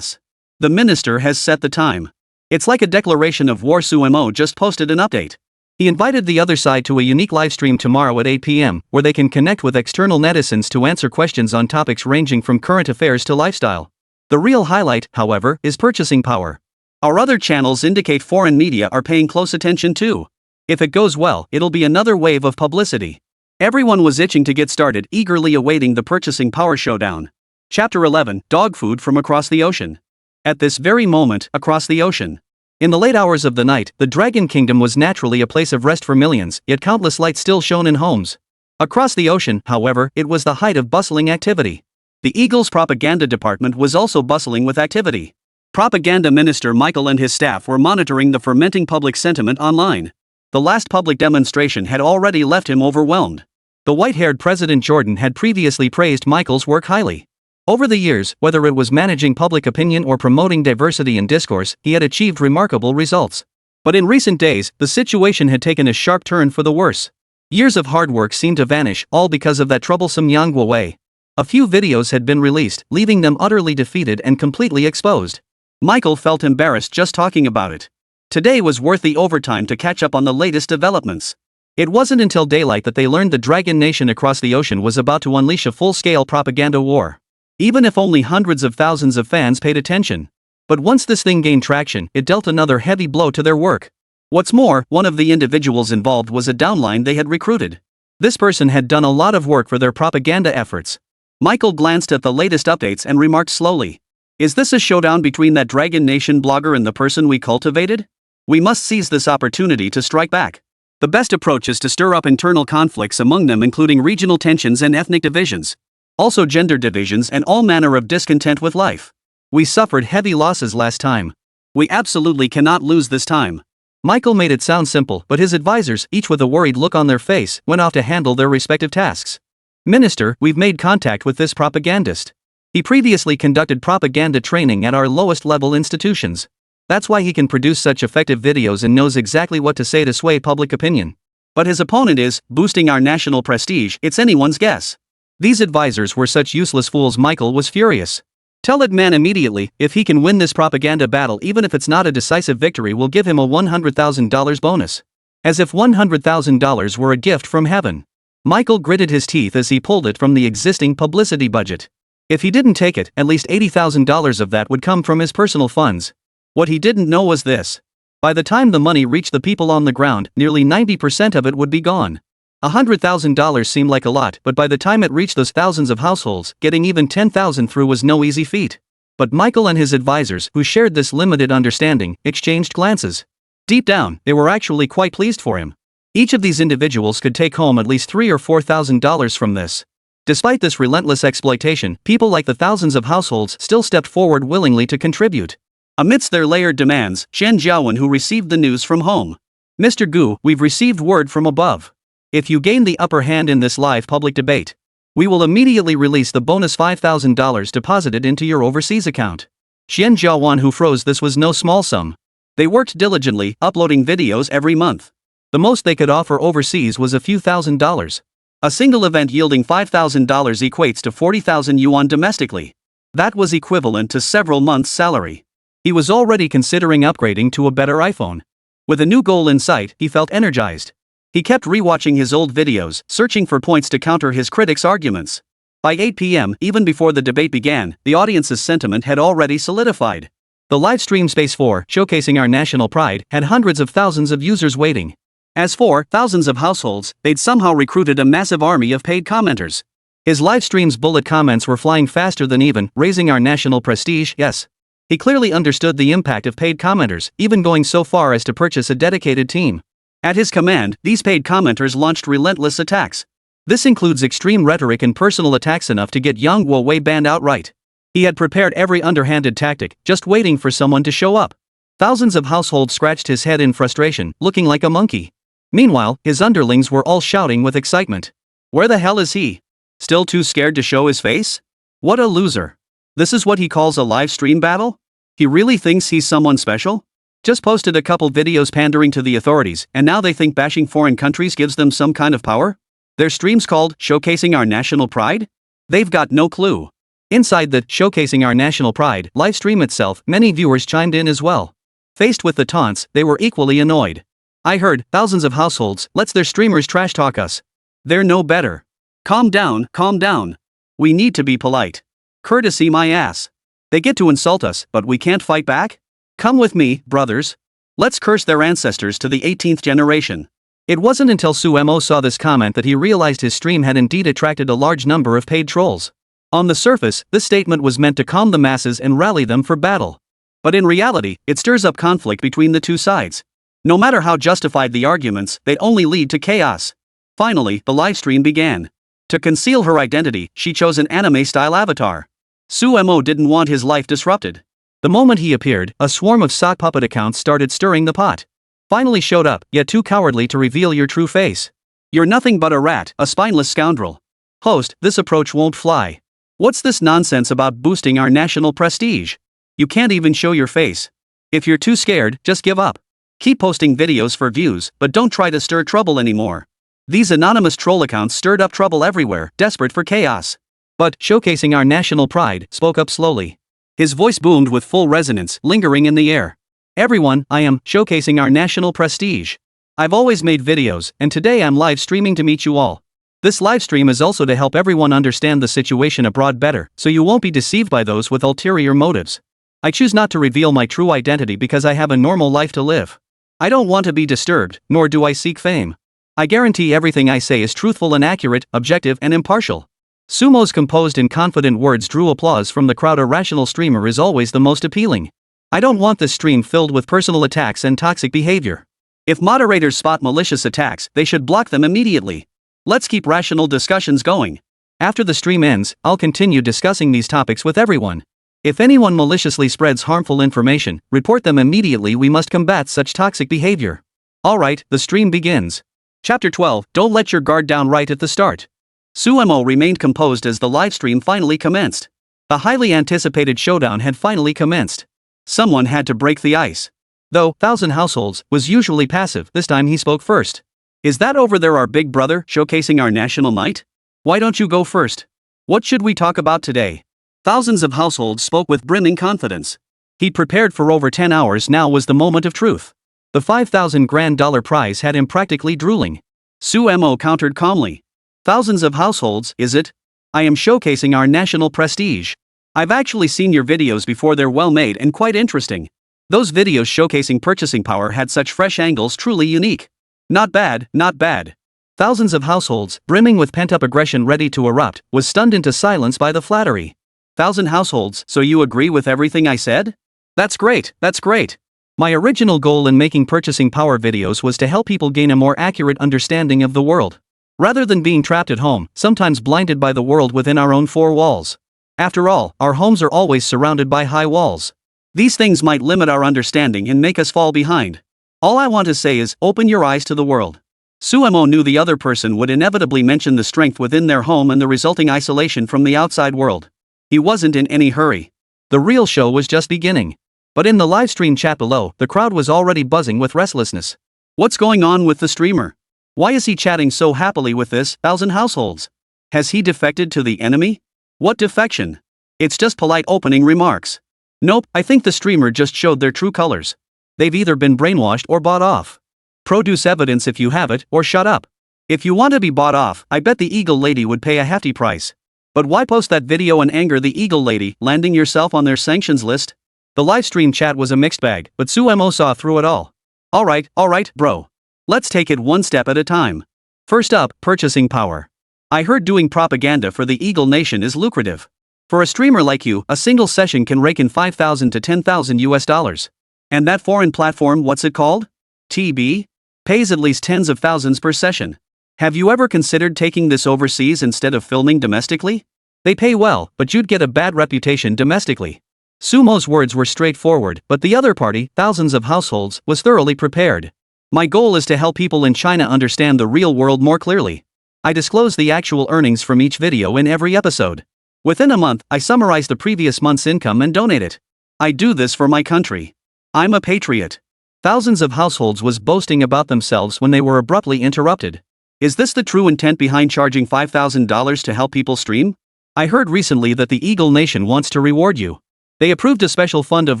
The minister has set the time. It's like a declaration of war. Sumo just posted an update. He invited the other side to a unique livestream tomorrow at 8 p.m., where they can connect with external netizens to answer questions on topics ranging from current affairs to lifestyle. The real highlight, however, is purchasing power. Our other channels indicate foreign media are paying close attention too. If it goes well, it'll be another wave of publicity. Everyone was itching to get started, eagerly awaiting the purchasing power showdown. Chapter 11, Dog Food from Across the Ocean. At this very moment, across the ocean, In the late hours of the night, the Dragon Kingdom was naturally a place of rest for millions, yet countless lights still shone in homes. Across the ocean, however, it was the height of bustling activity. The Eagle's propaganda department was also bustling with activity. Propaganda Minister Michael and his staff were monitoring the fermenting public sentiment online. The last public demonstration had already left him overwhelmed. The white-haired President Jordan had previously praised Michael's work highly. Over the years, whether it was managing public opinion or promoting diversity in discourse, he had achieved remarkable results. But in recent days, the situation had taken a sharp turn for the worse. Years of hard work seemed to vanish, all because of that troublesome Yang Wei. A few videos had been released, leaving them utterly defeated and completely exposed. Michael felt embarrassed just talking about it. Today was worth the overtime to catch up on the latest developments. It wasn't until daylight that they learned the Dragon Nation across the ocean was about to unleash a full-scale propaganda war. Even if only hundreds of thousands of fans paid attention. But once this thing gained traction, it dealt another heavy blow to their work. What's more, one of the individuals involved was a downline they had recruited. This person had done a lot of work for their propaganda efforts. Michael glanced at the latest updates and remarked slowly, "Is this a showdown between that Dragon Nation blogger and the person we cultivated? We must seize this opportunity to strike back. The best approach is to stir up internal conflicts among them, including regional tensions and ethnic divisions. Also gender divisions and all manner of discontent with life. We suffered heavy losses last time. We absolutely cannot lose this time." Michael made it sound simple, but his advisors, each with a worried look on their face, went off to handle their respective tasks. "Minister, we've made contact with this propagandist. He previously conducted propaganda training at our lowest level institutions. That's why he can produce such effective videos and knows exactly what to say to sway public opinion. But his opponent is boosting our national prestige. It's anyone's guess." These advisors were such useless fools. Michael was furious. "Tell that man immediately, if he can win this propaganda battle, even if it's not a decisive victory, we'll give him a $100,000 bonus." As if $100,000 were a gift from heaven. Michael gritted his teeth as he pulled it from the existing publicity budget. If he didn't take it, at least $80,000 of that would come from his personal funds. What he didn't know was this. By the time the money reached the people on the ground, nearly 90% of it would be gone. $100,000 seemed like a lot, but by the time it reached those thousands of households, getting even 10,000 through was no easy feat. But Michael and his advisors, who shared this limited understanding, exchanged glances. Deep down, they were actually quite pleased for him. Each of these individuals could take home at least $3,000 or $4,000 from this. Despite this relentless exploitation, people like the thousands of households still stepped forward willingly to contribute. Amidst their layered demands, Shen Jiawen, who received the news from home. "Mr. Gu, we've received word from above. If you gain the upper hand in this live public debate, we will immediately release the bonus $5,000 deposited into your overseas account." Shen Jiawen, who froze. This was no small sum. They worked diligently, uploading videos every month. The most they could offer overseas was a few $1,000s. A single event yielding $5,000 equates to 40,000 yuan domestically. That was equivalent to several months' salary. He was already considering upgrading to a better iPhone. With a new goal in sight, he felt energized. He kept rewatching his old videos, searching for points to counter his critics' arguments. By 8 p.m., even before the debate began, the audience's sentiment had already solidified. The live stream Space 4, showcasing our national pride, had hundreds of thousands of users waiting. As for thousands of households, they'd somehow recruited a massive army of paid commenters. His live stream's bullet comments were flying faster than even raising our national prestige. Yes. He clearly understood the impact of paid commenters, even going so far as to purchase a dedicated team. At his command, these paid commenters launched relentless attacks. This includes extreme rhetoric and personal attacks enough to get Yang Wei banned outright. He had prepared every underhanded tactic, just waiting for someone to show up. Thousands of households scratched his head in frustration, looking like a monkey. Meanwhile, his underlings were all shouting with excitement. "Where the hell is he? Still too scared to show his face? What a loser. This is what he calls a live stream battle? He really thinks he's someone special? Just posted a couple videos pandering to the authorities, and now they think bashing foreign countries gives them some kind of power? Their stream's called Showcasing Our National Pride? They've got no clue." Inside the Showcasing Our National Pride live stream itself, many viewers chimed in as well. Faced with the taunts, they were equally annoyed. "I heard thousands of households lets their streamers trash talk us. They're no better. Calm down, calm down. We need to be polite. Courtesy my ass. They get to insult us, but we can't fight back? Come with me, brothers. Let's curse their ancestors to the 18th generation." It wasn't until Su Mo saw this comment that he realized his stream had indeed attracted a large number of paid trolls. On the surface, this statement was meant to calm the masses and rally them for battle. But in reality, it stirs up conflict between the two sides. No matter how justified the arguments, they only lead to chaos. Finally, the livestream began. To conceal her identity, she chose an anime-style avatar. Sumo didn't want his life disrupted. The moment he appeared, a swarm of sock puppet accounts started stirring the pot. Finally showed up, yet too cowardly to reveal your true face. You're nothing but a rat, a spineless scoundrel. Host, this approach won't fly. What's this nonsense about boosting our national prestige? You can't even show your face. If you're too scared, just give up. Keep posting videos for views, but don't try to stir trouble anymore. These anonymous troll accounts stirred up trouble everywhere, desperate for chaos. But, showcasing our national pride, spoke up slowly. His voice boomed with full resonance, lingering in the air. Everyone, I am showcasing our national prestige. I've always made videos, and today I'm live streaming to meet you all. This live stream is also to help everyone understand the situation abroad better, so you won't be deceived by those with ulterior motives. I choose not to reveal my true identity because I have a normal life to live. I don't want to be disturbed, nor do I seek fame. I guarantee everything I say is truthful and accurate, objective and impartial. Sumo's composed and confident words drew applause from the crowd. A rational streamer is always the most appealing. I don't want this stream filled with personal attacks and toxic behavior. If moderators spot malicious attacks, they should block them immediately. Let's keep rational discussions going. After the stream ends, I'll continue discussing these topics with everyone. If anyone maliciously spreads harmful information, report them immediately. We must combat such toxic behavior. Alright, the stream begins. Chapter 12, Don't let your guard down right at the start. Sumo remained composed as the livestream finally commenced. The highly anticipated showdown had finally commenced. Someone had to break the ice. Though 1,000 households was usually passive, this time he spoke first. Is that over there our big brother, showcasing our national might? Why don't you go first? What should we talk about today? Thousands of households spoke with brimming confidence. He'd prepared for over 10 hours. Now was the moment of truth. The $5,000 grand prize had him practically drooling. Sumo countered calmly. Thousands of households, is it? I am showcasing our national prestige. I've actually seen your videos before. They're well made and quite interesting. Those videos showcasing purchasing power had such fresh angles, truly unique. Not bad, not bad. Thousands of households, brimming with pent-up aggression ready to erupt, was stunned into silence by the flattery. 1,000 households, so you agree with everything I said? That's great, that's great. My original goal in making purchasing power videos was to help people gain a more accurate understanding of the world. Rather than being trapped at home, sometimes blinded by the world within our own four walls. After all, our homes are always surrounded by high walls. These things might limit our understanding and make us fall behind. All I want to say is, open your eyes to the world. Sumo knew the other person would inevitably mention the strength within their home and the resulting isolation from the outside world. He wasn't in any hurry. The real show was just beginning. But in the livestream chat below, the crowd was already buzzing with restlessness. What's going on with the streamer? Why is he chatting so happily with this 1,000 households? Has he defected to the enemy? What defection? It's just polite opening remarks. Nope, I think the streamer just showed their true colors. They've either been brainwashed or bought off. Produce evidence if you have it, or shut up. If you want to be bought off, I bet the Eagle Lady would pay a hefty price. But why post that video and anger the Eagle Lady, landing yourself on their sanctions list? The livestream chat was a mixed bag, but Sumo saw through it all. Alright, bro. Let's take it one step at a time. First up, purchasing power. I heard doing propaganda for the Eagle Nation is lucrative. For a streamer like you, a single session can rake in $5,000 to $10,000. And that foreign platform, what's it called? TB? Pays at least tens of thousands per session. Have you ever considered taking this overseas instead of filming domestically? They pay well, but you'd get a bad reputation domestically. Sumo's words were straightforward, but the other party, thousands of households, was thoroughly prepared. My goal is to help people in China understand the real world more clearly. I disclose the actual earnings from each video in every episode. Within a month, I summarize the previous month's income and donate it. I do this for my country. I'm a patriot. Thousands of households was boasting about themselves when they were abruptly interrupted. Is this the true intent behind charging $5,000 to help people stream? I heard recently that the Eagle Nation wants to reward you. They approved a special fund of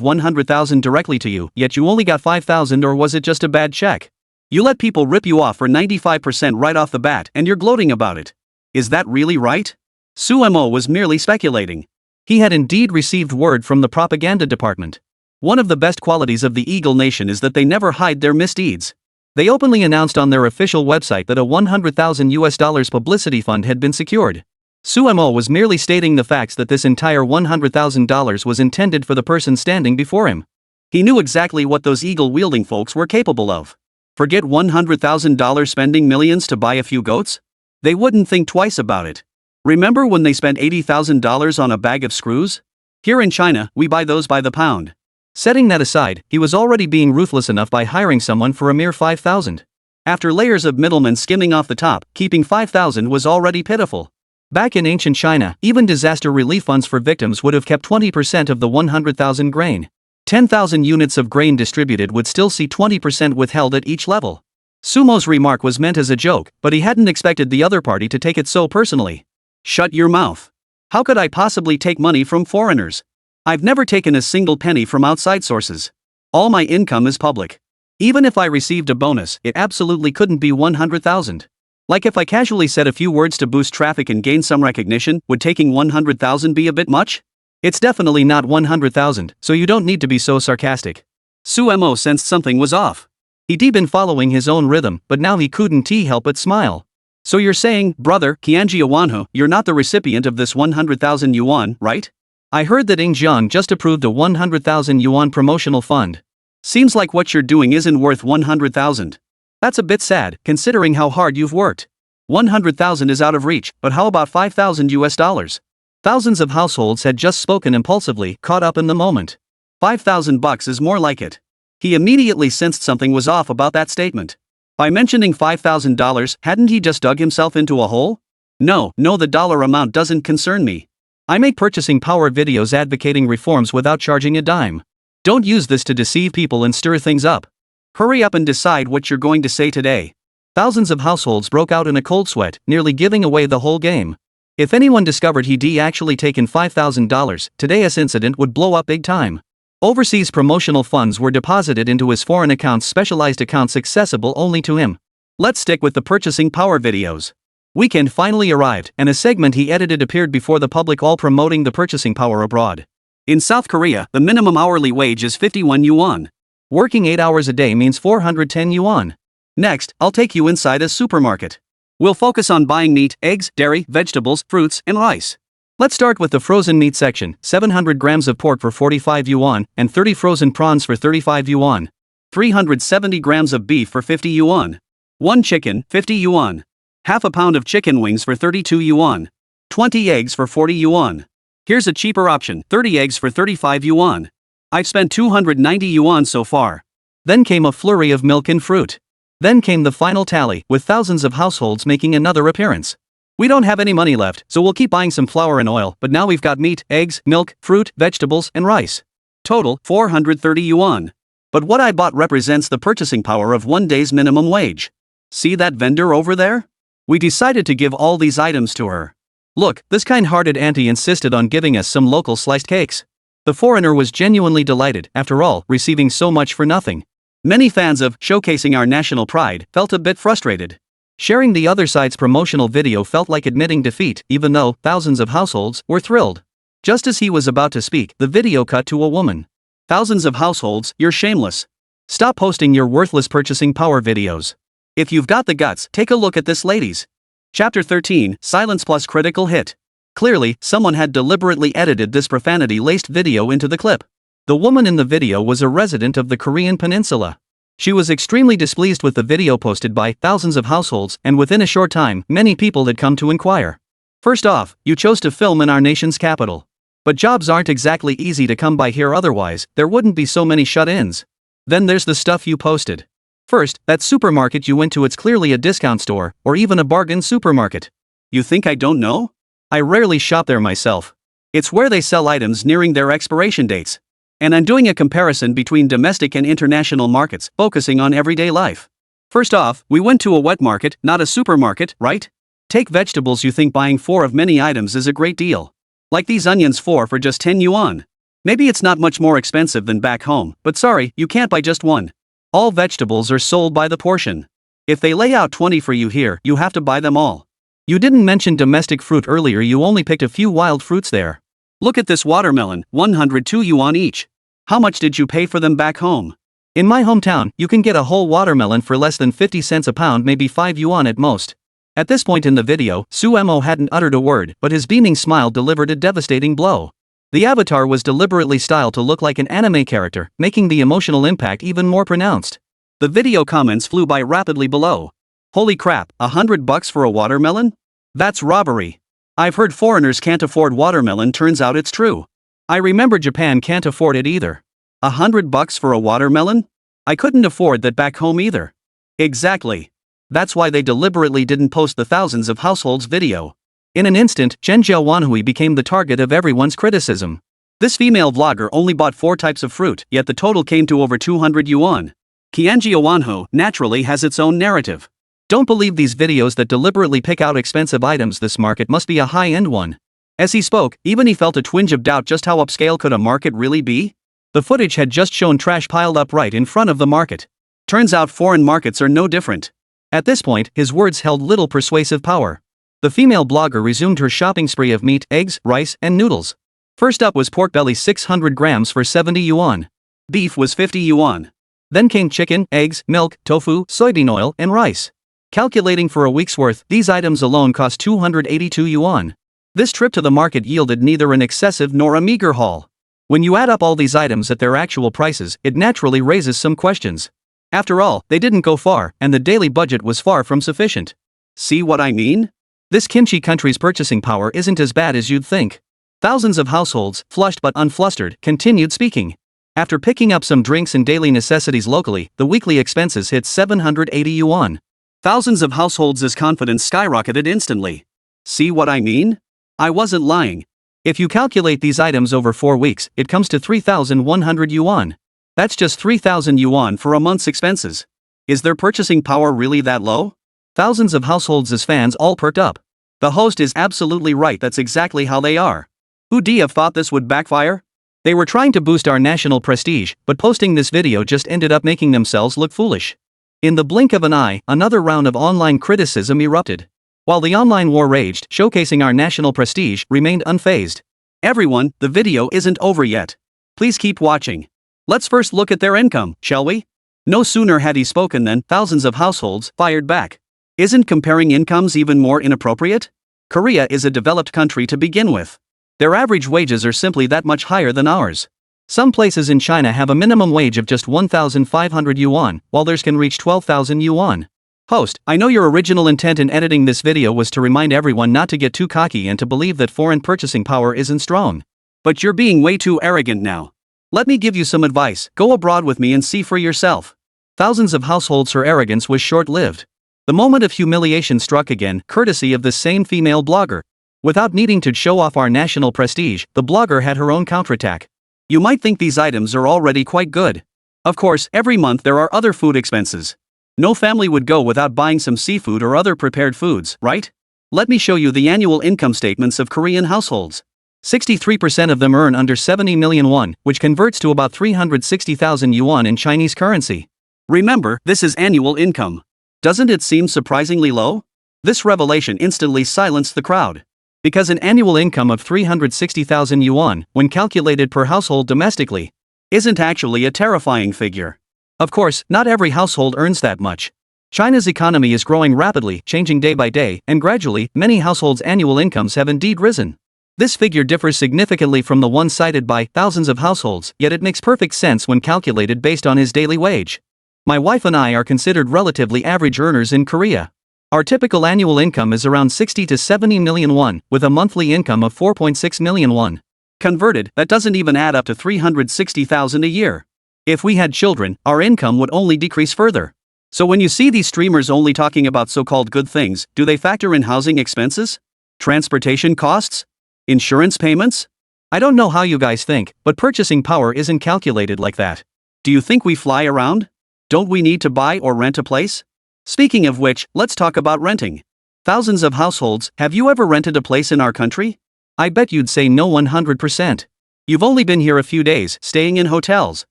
$100,000 directly to you, yet you only got $5,000, or was it just a bad check? You let people rip you off for 95% right off the bat and you're gloating about it. Is that really right? Sumo was merely speculating. He had indeed received word from the propaganda department. One of the best qualities of the Eagle Nation is that they never hide their misdeeds. They openly announced on their official website that a $100,000 publicity fund had been secured. Sumo was merely stating the facts that this entire $100,000 was intended for the person standing before him. He knew exactly what those eagle-wielding folks were capable of. Forget $100,000 spending millions to buy a few goats? They wouldn't think twice about it. Remember when they spent $80,000 on a bag of screws? Here in China, we buy those by the pound. Setting that aside, he was already being ruthless enough by hiring someone for a mere $5,000. After layers of middlemen skimming off the top, keeping $5,000 was already pitiful. Back in ancient China, even disaster relief funds for victims would have kept 20% of the 100,000 grain. 10,000 units of grain distributed would still see 20% withheld at each level. Sumo's remark was meant as a joke, but he hadn't expected the other party to take it so personally. Shut your mouth. How could I possibly take money from foreigners? I've never taken a single penny from outside sources. All my income is public. Even if I received a bonus, it absolutely couldn't be 100,000. Like if I casually said a few words to boost traffic and gain some recognition, would taking 100,000 be a bit much? It's definitely not 100,000, so you don't need to be so sarcastic. Sumo sensed something was off. He'd been following his own rhythm, but now he couldn't help but smile. So you're saying, brother, Qianji Wanhu, you're not the recipient of this 100,000 yuan, right? I heard that Ingjiang just approved a 100,000 yuan promotional fund. Seems like what you're doing isn't worth 100,000. That's a bit sad, considering how hard you've worked. 100,000 is out of reach, but how about $5,000? Thousands of households had just spoken impulsively, caught up in the moment. $5,000 is more like it. He immediately sensed something was off about that statement. By mentioning $5,000, hadn't he just dug himself into a hole? No, the dollar amount doesn't concern me. I make purchasing power videos advocating reforms without charging a dime. Don't use this to deceive people and stir things up. Hurry up and decide what you're going to say today. Thousands of households broke out in a cold sweat, nearly giving away the whole game. If anyone discovered he'd actually taken $5,000, today's incident would blow up big time. Overseas promotional funds were deposited into his foreign accounts, specialized accounts accessible only to him. Let's stick with the purchasing power videos. Weekend finally arrived, and a segment he edited appeared before the public, all promoting the purchasing power abroad. In South Korea, the minimum hourly wage is 51 yuan. Working 8 hours a day means 410 yuan. Next, I'll take you inside a supermarket. We'll focus on buying meat, eggs, dairy, vegetables, fruits, and rice. Let's start with the frozen meat section. 700 grams of pork for 45 yuan, and 30 frozen prawns for 35 yuan. 370 grams of beef for 50 yuan. 1 chicken, 50 yuan. Half a pound of chicken wings for 32 yuan. 20 eggs for 40 yuan. Here's a cheaper option, 30 eggs for 35 yuan. I've spent 290 yuan so far. Then came a flurry of milk and fruit. Then came the final tally, with thousands of households making another appearance. We don't have any money left, so we'll keep buying some flour and oil, but now we've got meat, eggs, milk, fruit, vegetables, and rice. Total, 430 yuan. But what I bought represents the purchasing power of one day's minimum wage. See that vendor over there? We decided to give all these items to her. Look, this kind-hearted auntie insisted on giving us some local sliced cakes. The foreigner was genuinely delighted, after all, receiving so much for nothing. Many fans of showcasing our national pride felt a bit frustrated. Sharing the other side's promotional video felt like admitting defeat, even though thousands of households were thrilled. Just as he was about to speak, the video cut to a woman. Thousands of households, you're shameless. Stop posting your worthless purchasing power videos. If you've got the guts, take a look at this, ladies. Chapter 13, Silence plus Critical Hit. Clearly, someone had deliberately edited this profanity-laced video into the clip. The woman in the video was a resident of the Korean peninsula. She was extremely displeased with the video posted by thousands of households, and within a short time, many people had come to inquire. First off, you chose to film in our nation's capital. But jobs aren't exactly easy to come by here, otherwise, there wouldn't be so many shut-ins. Then there's the stuff you posted. First, that supermarket you went to, it's clearly a discount store, or even a bargain supermarket. You think I don't know? I rarely shop there myself. It's where they sell items nearing their expiration dates. And I'm doing a comparison between domestic and international markets, focusing on everyday life. First off, we went to a wet market, not a supermarket, right? Take vegetables, you think buying 4 of many items is a great deal. Like these onions, 4 for just 10 yuan. Maybe it's not much more expensive than back home, but sorry, you can't buy just one. All vegetables are sold by the portion. If they lay out 20 for you here, you have to buy them all. You didn't mention domestic fruit earlier, you only picked a few wild fruits there. Look at this watermelon, 102 yuan each. How much did you pay for them back home? In my hometown, you can get a whole watermelon for less than 50 cents a pound, maybe 5 yuan at most. At this point in the video, Sumo hadn't uttered a word, but his beaming smile delivered a devastating blow. The avatar was deliberately styled to look like an anime character, making the emotional impact even more pronounced. The video comments flew by rapidly below. Holy crap, $100 for a watermelon? That's robbery. I've heard foreigners can't afford watermelon, turns out it's true. I remember Japan can't afford it either. $100 for a watermelon? I couldn't afford that back home either. Exactly. That's why they deliberately didn't post the thousands of households video. In an instant, Zhenjiao Wanhui became the target of everyone's criticism. This female vlogger only bought 4 types of fruit, yet the total came to over 200 yuan. Qianjiao Wanhu naturally has its own narrative. Don't believe these videos that deliberately pick out expensive items. This market must be a high-end one. As he spoke, even he felt a twinge of doubt. Just how upscale could a market really be? The footage had just shown trash piled up right in front of the market. Turns out foreign markets are no different. At this point, his words held little persuasive power. The female blogger resumed her shopping spree of meat, eggs, rice, and noodles. First up was pork belly, 600 grams for 70 yuan. Beef was 50 yuan. Then came chicken, eggs, milk, tofu, soybean oil, and rice. Calculating for a week's worth, these items alone cost 282 yuan. This trip to the market yielded neither an excessive nor a meager haul. When you add up all these items at their actual prices, it naturally raises some questions. After all, they didn't go far, and the daily budget was far from sufficient. See what I mean? This kimchi country's purchasing power isn't as bad as you'd think. Thousands of households, flushed but unflustered, continued speaking. After picking up some drinks and daily necessities locally, the weekly expenses hit 780 yuan. Thousands of households' confidence skyrocketed instantly. See what I mean? I wasn't lying. If you calculate these items over 4 weeks, it comes to 3,100 yuan. That's just 3,000 yuan for a month's expenses. Is their purchasing power really that low? Thousands of households' fans all perked up. The host is absolutely right, that's exactly how they are. Who'd have thought this would backfire? They were trying to boost our national prestige, but posting this video just ended up making themselves look foolish. In the blink of an eye, another round of online criticism erupted. While the online war raged, showcasing our national prestige remained unfazed. Everyone, the video isn't over yet. Please keep watching. Let's first look at their income, shall we? No sooner had he spoken than thousands of households fired back. Isn't comparing incomes even more inappropriate? Korea is a developed country to begin with. Their average wages are simply that much higher than ours. Some places in China have a minimum wage of just 1,500 yuan, while theirs can reach 12,000 yuan. Host, I know your original intent in editing this video was to remind everyone not to get too cocky and to believe that foreign purchasing power isn't strong. But you're being way too arrogant now. Let me give you some advice, go abroad with me and see for yourself. Thousands of households' her arrogance was short-lived. The moment of humiliation struck again, courtesy of this same female blogger. Without needing to show off our national prestige, the blogger had her own counterattack. You might think these items are already quite good. Of course, every month there are other food expenses. No family would go without buying some seafood or other prepared foods, right? Let me show you the annual income statements of Korean households. 63% of them earn under 70 million won, which converts to about 360,000 yuan in Chinese currency. Remember, this is annual income. Doesn't it seem surprisingly low? This revelation instantly silenced the crowd. Because an annual income of 360,000 yuan, when calculated per household domestically, isn't actually a terrifying figure. Of course, not every household earns that much. China's economy is growing rapidly, changing day by day, and gradually, many households' annual incomes have indeed risen. This figure differs significantly from the one cited by thousands of households, yet it makes perfect sense when calculated based on his daily wage. My wife and I are considered relatively average earners in Korea. Our typical annual income is around 60 to 70 million won, with a monthly income of 4.6 million won. Converted, that doesn't even add up to 360,000 a year. If we had children, our income would only decrease further. So when you see these streamers only talking about so-called good things, do they factor in housing expenses? Transportation costs? Insurance payments? I don't know how you guys think, but purchasing power isn't calculated like that. Do you think we fly around? Don't we need to buy or rent a place? Speaking of which, let's talk about renting. Thousands of households, have you ever rented a place in our country? I bet you'd say no 100%. You've only been here a few days, staying in hotels.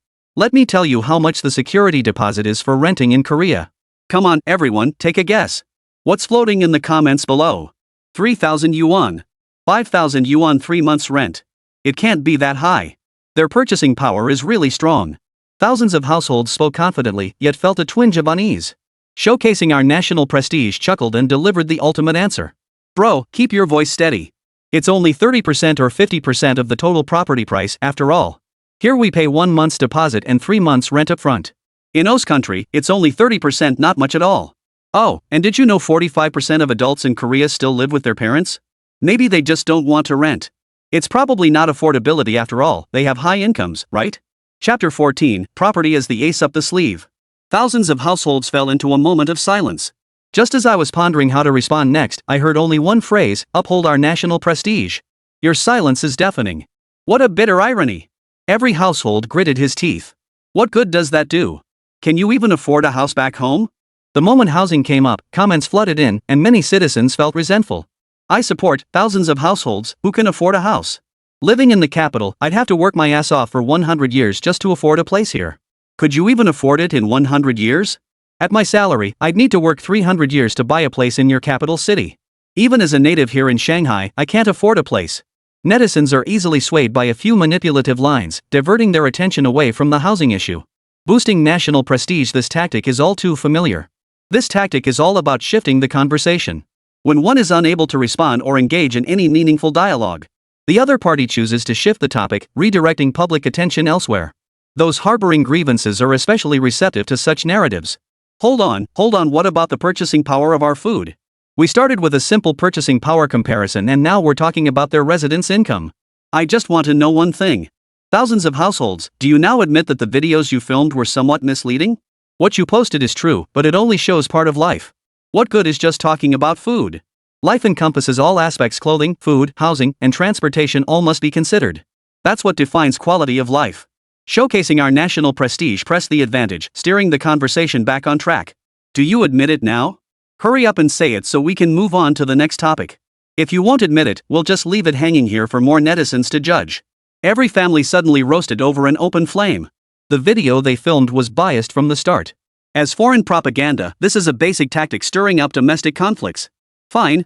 Let me tell you how much the security deposit is for renting in Korea. Come on, everyone, take a guess. What's floating in the comments below? 3,000 yuan. 5,000 yuan 3 months rent. It can't be that high. Their purchasing power is really strong. Thousands of households spoke confidently, yet felt a twinge of unease. Showcasing our national prestige chuckled and delivered the ultimate answer. Bro, keep your voice steady. It's only 30% or 50% of the total property price after all. Here we pay 1 month's deposit and 3 months rent up front. In O's country, it's only 30%, not much at all. Oh, and did you know 45% of adults in Korea still live with their parents? Maybe they just don't want to rent. It's probably not affordability after all, they have high incomes, right? Chapter 14, Property as the Ace Up the Sleeve. Thousands of households fell into a moment of silence. Just as I was pondering how to respond next, I heard only one phrase: uphold our national prestige. Your silence is deafening. What a bitter irony. Every household gritted his teeth. What good does that do? Can you even afford a house back home? The moment housing came up, comments flooded in, and many citizens felt resentful. I support thousands of households who can afford a house. Living in the capital, I'd have to work my ass off for 100 years just to afford a place here. Could you even afford it in 100 years? At my salary, I'd need to work 300 years to buy a place in your capital city. Even as a native here in Shanghai, I can't afford a place. Netizens are easily swayed by a few manipulative lines, diverting their attention away from the housing issue. Boosting national prestige. This tactic is all too familiar. This tactic is all about shifting the conversation. When one is unable to respond or engage in any meaningful dialogue, the other party chooses to shift the topic, redirecting public attention elsewhere. Those harboring grievances are especially receptive to such narratives. Hold on, what about the purchasing power of our food? We started with a simple purchasing power comparison and now we're talking about their residents' income. I just want to know one thing. Thousands of households, do you now admit that the videos you filmed were somewhat misleading? What you posted is true, but it only shows part of life. What good is just talking about food? Life encompasses all aspects: clothing, food, housing, and transportation all must be considered. That's what defines quality of life. Showcasing our national prestige. Press the advantage, steering the conversation back on track. Do you admit it now? Hurry up and say it so we can move on to the next topic. If you won't admit it, we'll just leave it hanging here for more netizens to judge. Every family suddenly roasted over an open flame. The video they filmed was biased from the start. As foreign propaganda, this is a basic tactic stirring up domestic conflicts. Fine.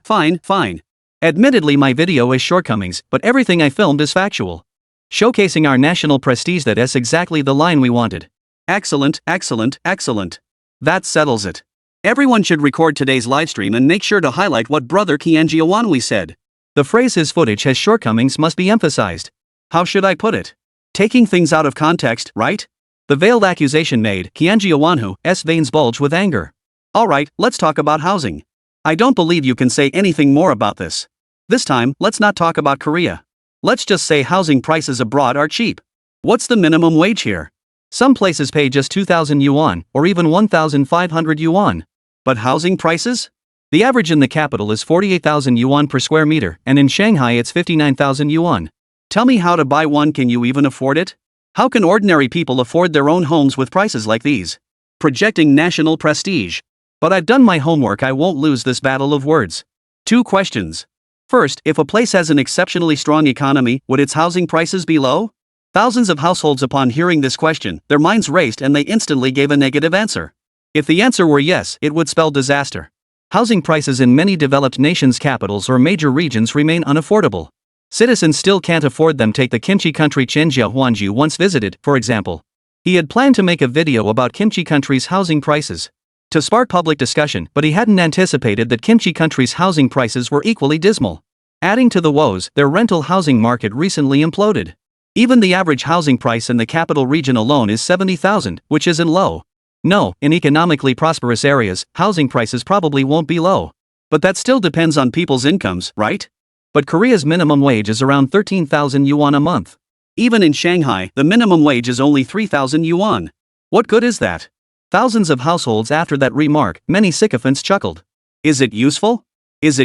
Admittedly, my video has shortcomings, but everything I filmed is factual. Showcasing our national prestige. That's exactly the line we wanted. Excellent. That settles it. Everyone should record today's livestream and make sure to highlight what brother Kianji Awanwi said. The phrase "his footage has shortcomings" must be emphasized. How should I put it? Taking things out of context, right? The veiled accusation made Kianji Awanhu's veins bulge with anger. Alright, let's talk about housing. I don't believe you can say anything more about this. This time, let's not talk about Korea. Let's just say housing prices abroad are cheap. What's the minimum wage here? Some places pay just 2,000 yuan, or even 1,500 yuan. But housing prices? The average in the capital is 48,000 yuan per square meter, and in Shanghai it's 59,000 yuan. Tell me how to buy one. Can you even afford it? How can ordinary people afford their own homes with prices like these? Projecting national prestige. But I've done my homework. I won't lose this battle of words. 2 questions. First, if a place has an exceptionally strong economy, would its housing prices be low? Thousands of households, upon hearing this question, their minds raced and they instantly gave a negative answer. If the answer were yes, it would spell disaster. Housing prices in many developed nations' capitals or major regions remain unaffordable. Citizens still can't afford them. Take the kimchi country Chen Jiahuanju once visited, for example. He had planned to make a video about kimchi country's housing prices to spark public discussion, but he hadn't anticipated that kimchi country's housing prices were equally dismal. Adding to the woes, their rental housing market recently imploded. Even the average housing price in the capital region alone is 70,000, which isn't low. No, in economically prosperous areas, housing prices probably won't be low. But that still depends on people's incomes, right? But Korea's minimum wage is around 13,000 yuan a month. Even in Shanghai, the minimum wage is only 3,000 yuan. What good is that? Thousands of households. After that remark, many sycophants chuckled. Is it useful? Let's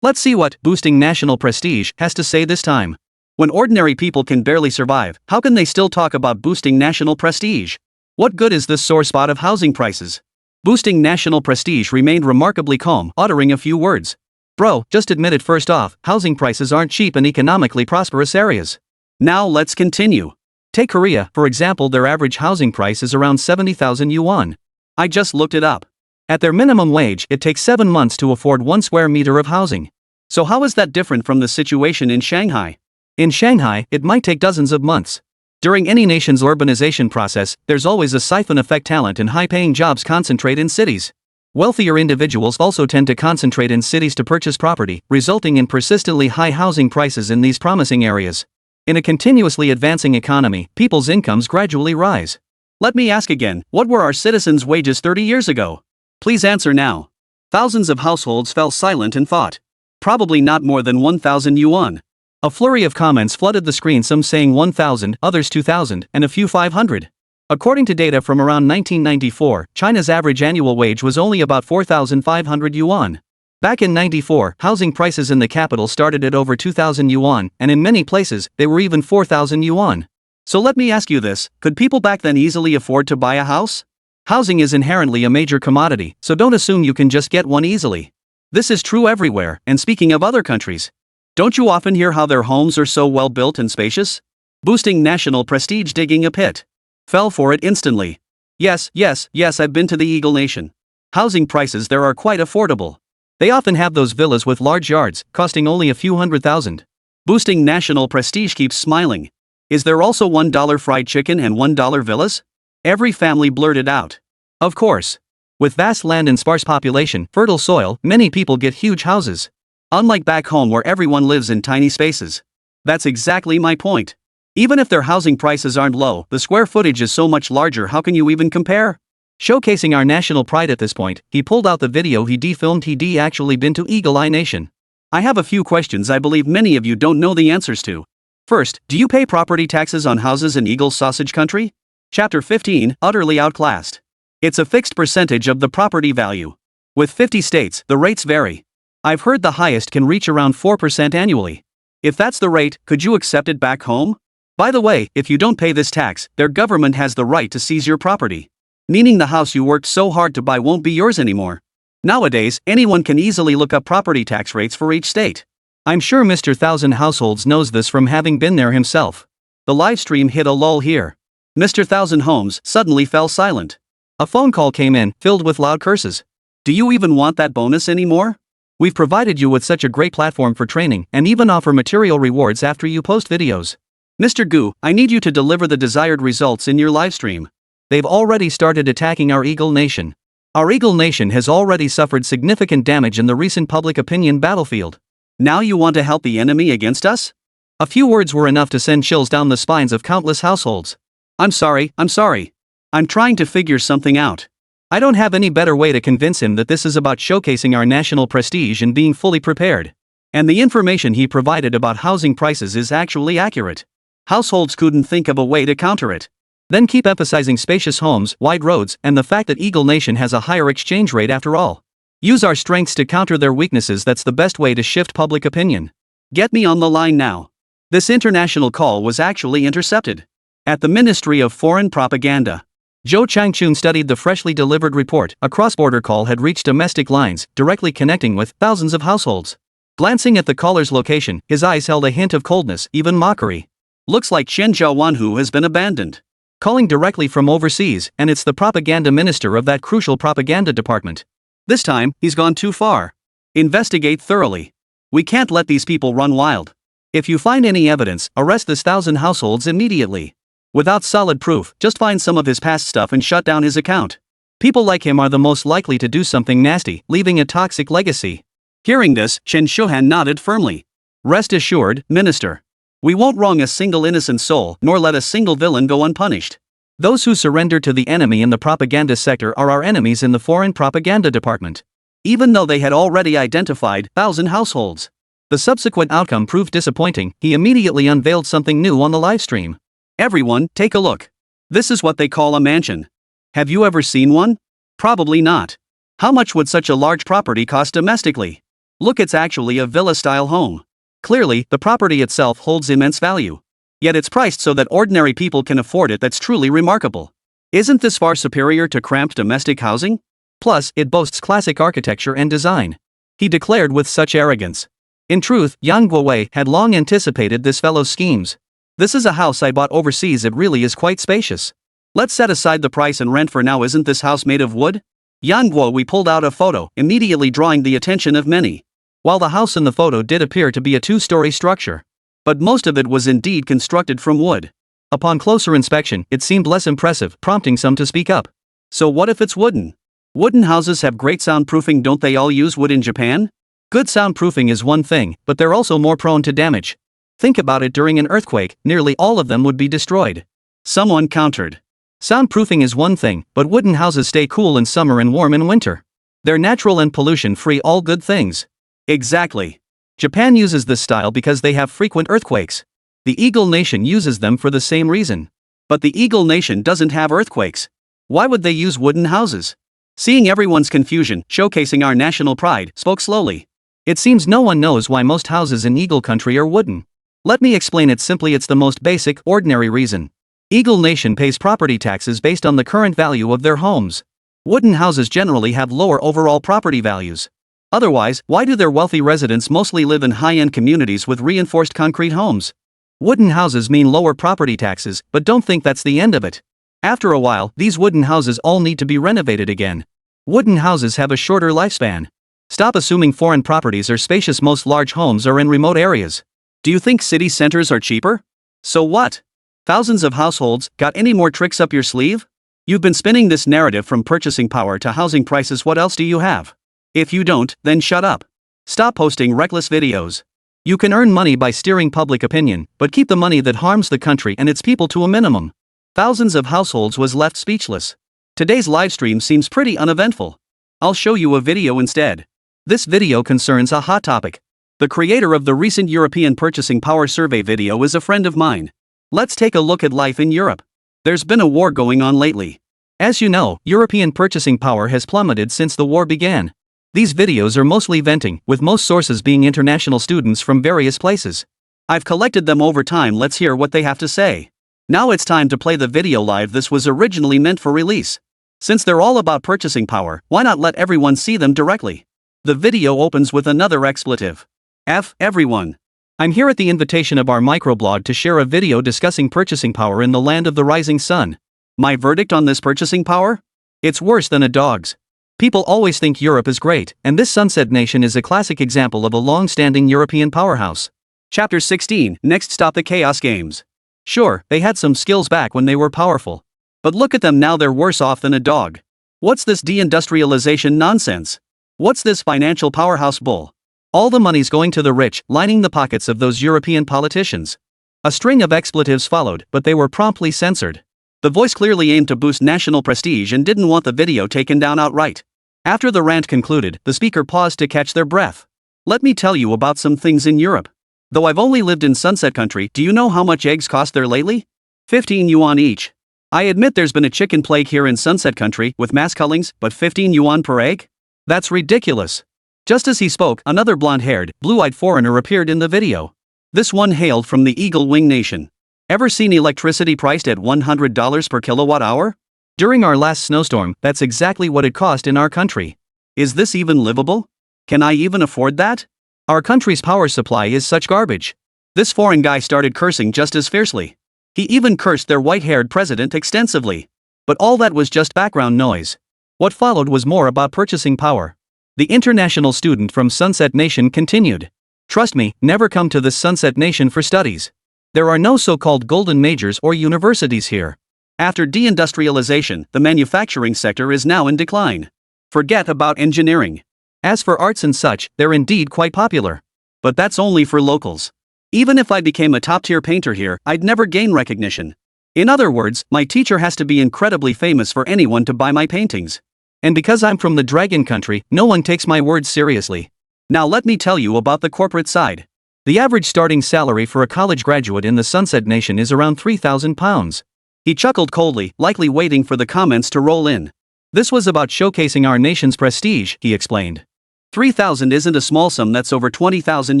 see what boosting national prestige has to say this time. When ordinary people can barely survive, how can they still talk about boosting national prestige? What good is this sore spot of housing prices? Boosting national prestige remained remarkably calm, uttering a few words. Bro, just admit it. First off, housing prices aren't cheap in economically prosperous areas. Now let's continue. Take Korea, for example. Their average housing price is around 70,000 yuan. I just looked it up. At their minimum wage, it takes 7 months to afford 1 square meter of housing. So how is that different from the situation in Shanghai? In Shanghai, it might take dozens of months. During any nation's urbanization process, there's always a siphon effect. Talent and high-paying jobs concentrate in cities. Wealthier individuals also tend to concentrate in cities to purchase property, resulting in persistently high housing prices in these promising areas. In a continuously advancing economy, people's incomes gradually rise. Let me ask again, what were our citizens' wages 30 years ago? Please answer now. Thousands of households fell silent in thought. Probably not more than 1,000 yuan. A flurry of comments flooded the screen, some saying 1,000, others 2,000, and a few 500. According to data from around 1994, China's average annual wage was only about 4,500 yuan. Back in '94, housing prices in the capital started at over 2,000 yuan, and in many places, they were even 4,000 yuan. So let me ask you this, could people back then easily afford to buy a house? Housing is inherently a major commodity, so don't assume you can just get one easily. This is true everywhere, and speaking of other countries, don't you often hear how their homes are so well built and spacious? Boosting national prestige, digging a pit. Fell for it instantly. Yes, I've been to the Eagle Nation. Housing prices there are quite affordable. They often have those villas with large yards, costing only a few $100,000. Boosting national prestige keeps smiling. Is there also $1 fried chicken and $1 villas? Every family blurted out. Of course. With vast land and sparse population, fertile soil, many people get huge houses. Unlike back home where everyone lives in tiny spaces. That's exactly my point. Even if their housing prices aren't low, the square footage is so much larger, how can you even compare? Showcasing our national pride at this point, he pulled out the video he defilmed. He'd actually been to Eagle Eye Nation. I have a few questions I believe many of you don't know the answers to. First, do you pay property taxes on houses in Eagle Sausage Country? Chapter 15, Utterly Outclassed. It's a fixed percentage of the property value. With 50 states, the rates vary. I've heard the highest can reach around 4% annually. If that's the rate, could you accept it back home? By the way, if you don't pay this tax, their government has the right to seize your property. Meaning the house you worked so hard to buy won't be yours anymore. Nowadays, anyone can easily look up property tax rates for each state. I'm sure Mr. 1000 Households knows this from having been there himself. The live stream hit a lull here. Mr. 1000 Homes suddenly fell silent. A phone call came in, filled with loud curses. Do you even want that bonus anymore? We've provided you with such a great platform for training, and even offer material rewards after you post videos. Mr. Gu, I need you to deliver the desired results in your live stream. They've already started attacking our Eagle Nation. Our Eagle Nation has already suffered significant damage in the recent public opinion battlefield. Now you want to help the enemy against us? A few words were enough to send chills down the spines of countless households. I'm sorry. I'm trying to figure something out. I don't have any better way to convince him that this is about showcasing our national prestige and being fully prepared. And the information he provided about housing prices is actually accurate. Households couldn't think of a way to counter it. Then keep emphasizing spacious homes, wide roads, and the fact that Eagle Nation has a higher exchange rate after all. Use our strengths to counter their weaknesses. That's the best way to shift public opinion. Get me on the line now. This international call was actually intercepted. At the Ministry of Foreign Propaganda. Zhou Changchun studied the freshly delivered report. A cross-border call had reached domestic lines, directly connecting with thousands of households. Glancing at the caller's location, his eyes held a hint of coldness, even mockery. Looks like Shenzhou Wanhu has been abandoned. Calling directly from overseas, and it's the propaganda minister of that crucial propaganda department. This time, he's gone too far. Investigate thoroughly. We can't let these people run wild. If you find any evidence, arrest this 1000 households immediately. Without solid proof, just find some of his past stuff and shut down his account. People like him are the most likely to do something nasty, leaving a toxic legacy. Hearing this, Chen Shuhan nodded firmly. Rest assured, Minister. We won't wrong a single innocent soul, nor let a single villain go unpunished. Those who surrender to the enemy in the propaganda sector are our enemies in the foreign propaganda department. Even though they had already identified 1000 households. The subsequent outcome proved disappointing. He immediately unveiled something new on the livestream. Everyone, take a look. This is what they call a mansion. Have you ever seen one? Probably not. How much would such a large property cost domestically? Look, it's actually a villa-style home. Clearly, the property itself holds immense value. Yet it's priced so that ordinary people can afford it. That's truly remarkable. Isn't this far superior to cramped domestic housing? Plus, it boasts classic architecture and design. He declared with such arrogance. In truth, Yang Guowei had long anticipated this fellow's schemes. This is a house I bought overseas. It really is quite spacious. Let's set aside the price and rent for now. Isn't this house made of wood? Yang Guowei pulled out a photo, immediately drawing the attention of many. While the house in the photo did appear to be a 2-story structure, but most of it was indeed constructed from wood. Upon closer inspection, it seemed less impressive, prompting some to speak up. So what if it's wooden? Wooden houses have great soundproofing, don't they all use wood in Japan? Good soundproofing is one thing, but they're also more prone to damage. Think about it, during an earthquake, nearly all of them would be destroyed. Someone countered. Soundproofing is one thing, but wooden houses stay cool in summer and warm in winter. They're natural and pollution-free, all good things. Exactly. Japan uses this style because they have frequent earthquakes. The Eagle Nation uses them for the same reason. But the Eagle Nation doesn't have earthquakes. Why would they use wooden houses? Seeing everyone's confusion, showcasing our national pride, spoke slowly. It seems no one knows why most houses in Eagle Country are wooden. Let me explain it simply. It's the most basic, ordinary reason. Eagle Nation pays property taxes based on the current value of their homes. Wooden houses generally have lower overall property values. Otherwise, why do their wealthy residents mostly live in high-end communities with reinforced concrete homes? Wooden houses mean lower property taxes, but don't think that's the end of it. After a while, these wooden houses all need to be renovated again. Wooden houses have a shorter lifespan. Stop assuming foreign properties are spacious. Most large homes are in remote areas. Do you think city centers are cheaper? So what? Thousands of households, got any more tricks up your sleeve? You've been spinning this narrative from purchasing power to housing prices. What else do you have? If you don't, then shut up. Stop posting reckless videos. You can earn money by steering public opinion, but keep the money that harms the country and its people to a minimum. Thousands of households was left speechless. Today's livestream seems pretty uneventful. I'll show you a video instead. This video concerns a hot topic. The creator of the recent European Purchasing Power Survey video is a friend of mine. Let's take a look at life in Europe. There's been a war going on lately. As you know, European purchasing power has plummeted since the war began. These videos are mostly venting, with most sources being international students from various places. I've collected them over time. Let's hear what they have to say. Now it's time to play the video live. This was originally meant for release. Since they're all about purchasing power, why not let everyone see them directly? The video opens with another expletive. F everyone. I'm here at the invitation of our microblog to share a video discussing purchasing power in the land of the rising sun. My verdict on this purchasing power? It's worse than a dog's. People always think Europe is great, and this sunset nation is a classic example of a long-standing European powerhouse. Chapter 16, next stop, the Chaos Games. Sure, they had some skills back when they were powerful. But look at them now, they're worse off than a dog. What's this deindustrialization nonsense? What's this financial powerhouse bull? All the money's going to the rich, lining the pockets of those European politicians. A string of expletives followed, but they were promptly censored. The voice clearly aimed to boost national prestige and didn't want the video taken down outright. After the rant concluded, the speaker paused to catch their breath. Let me tell you about some things in Europe. Though I've only lived in Sunset Country, do you know how much eggs cost there lately? 15 yuan each. I admit there's been a chicken plague here in Sunset Country with mass cullings, but 15 yuan per egg? That's ridiculous. Just as he spoke, another blonde-haired, blue-eyed foreigner appeared in the video. This one hailed from the Eagle Wing Nation. Ever seen electricity priced at $100 per kilowatt hour? During our last snowstorm, that's exactly what it cost in our country. Is this even livable? Can I even afford that? Our country's power supply is such garbage. This foreign guy started cursing just as fiercely. He even cursed their white-haired president extensively. But all that was just background noise. What followed was more about purchasing power. The international student from Sunset Nation continued. Trust me, never come to this Sunset Nation for studies. There are no so-called golden majors or universities here. After deindustrialization, the manufacturing sector is now in decline. Forget about engineering. As for arts and such, they're indeed quite popular. But that's only for locals. Even if I became a top-tier painter here, I'd never gain recognition. In other words, my teacher has to be incredibly famous for anyone to buy my paintings. And because I'm from the Dragon Country, no one takes my words seriously. Now let me tell you about the corporate side. The average starting salary for a college graduate in the Sunset Nation is around £3,000. He chuckled coldly, likely waiting for the comments to roll in. This was about showcasing our nation's prestige, he explained. 3,000 isn't a small sum, that's over 20,000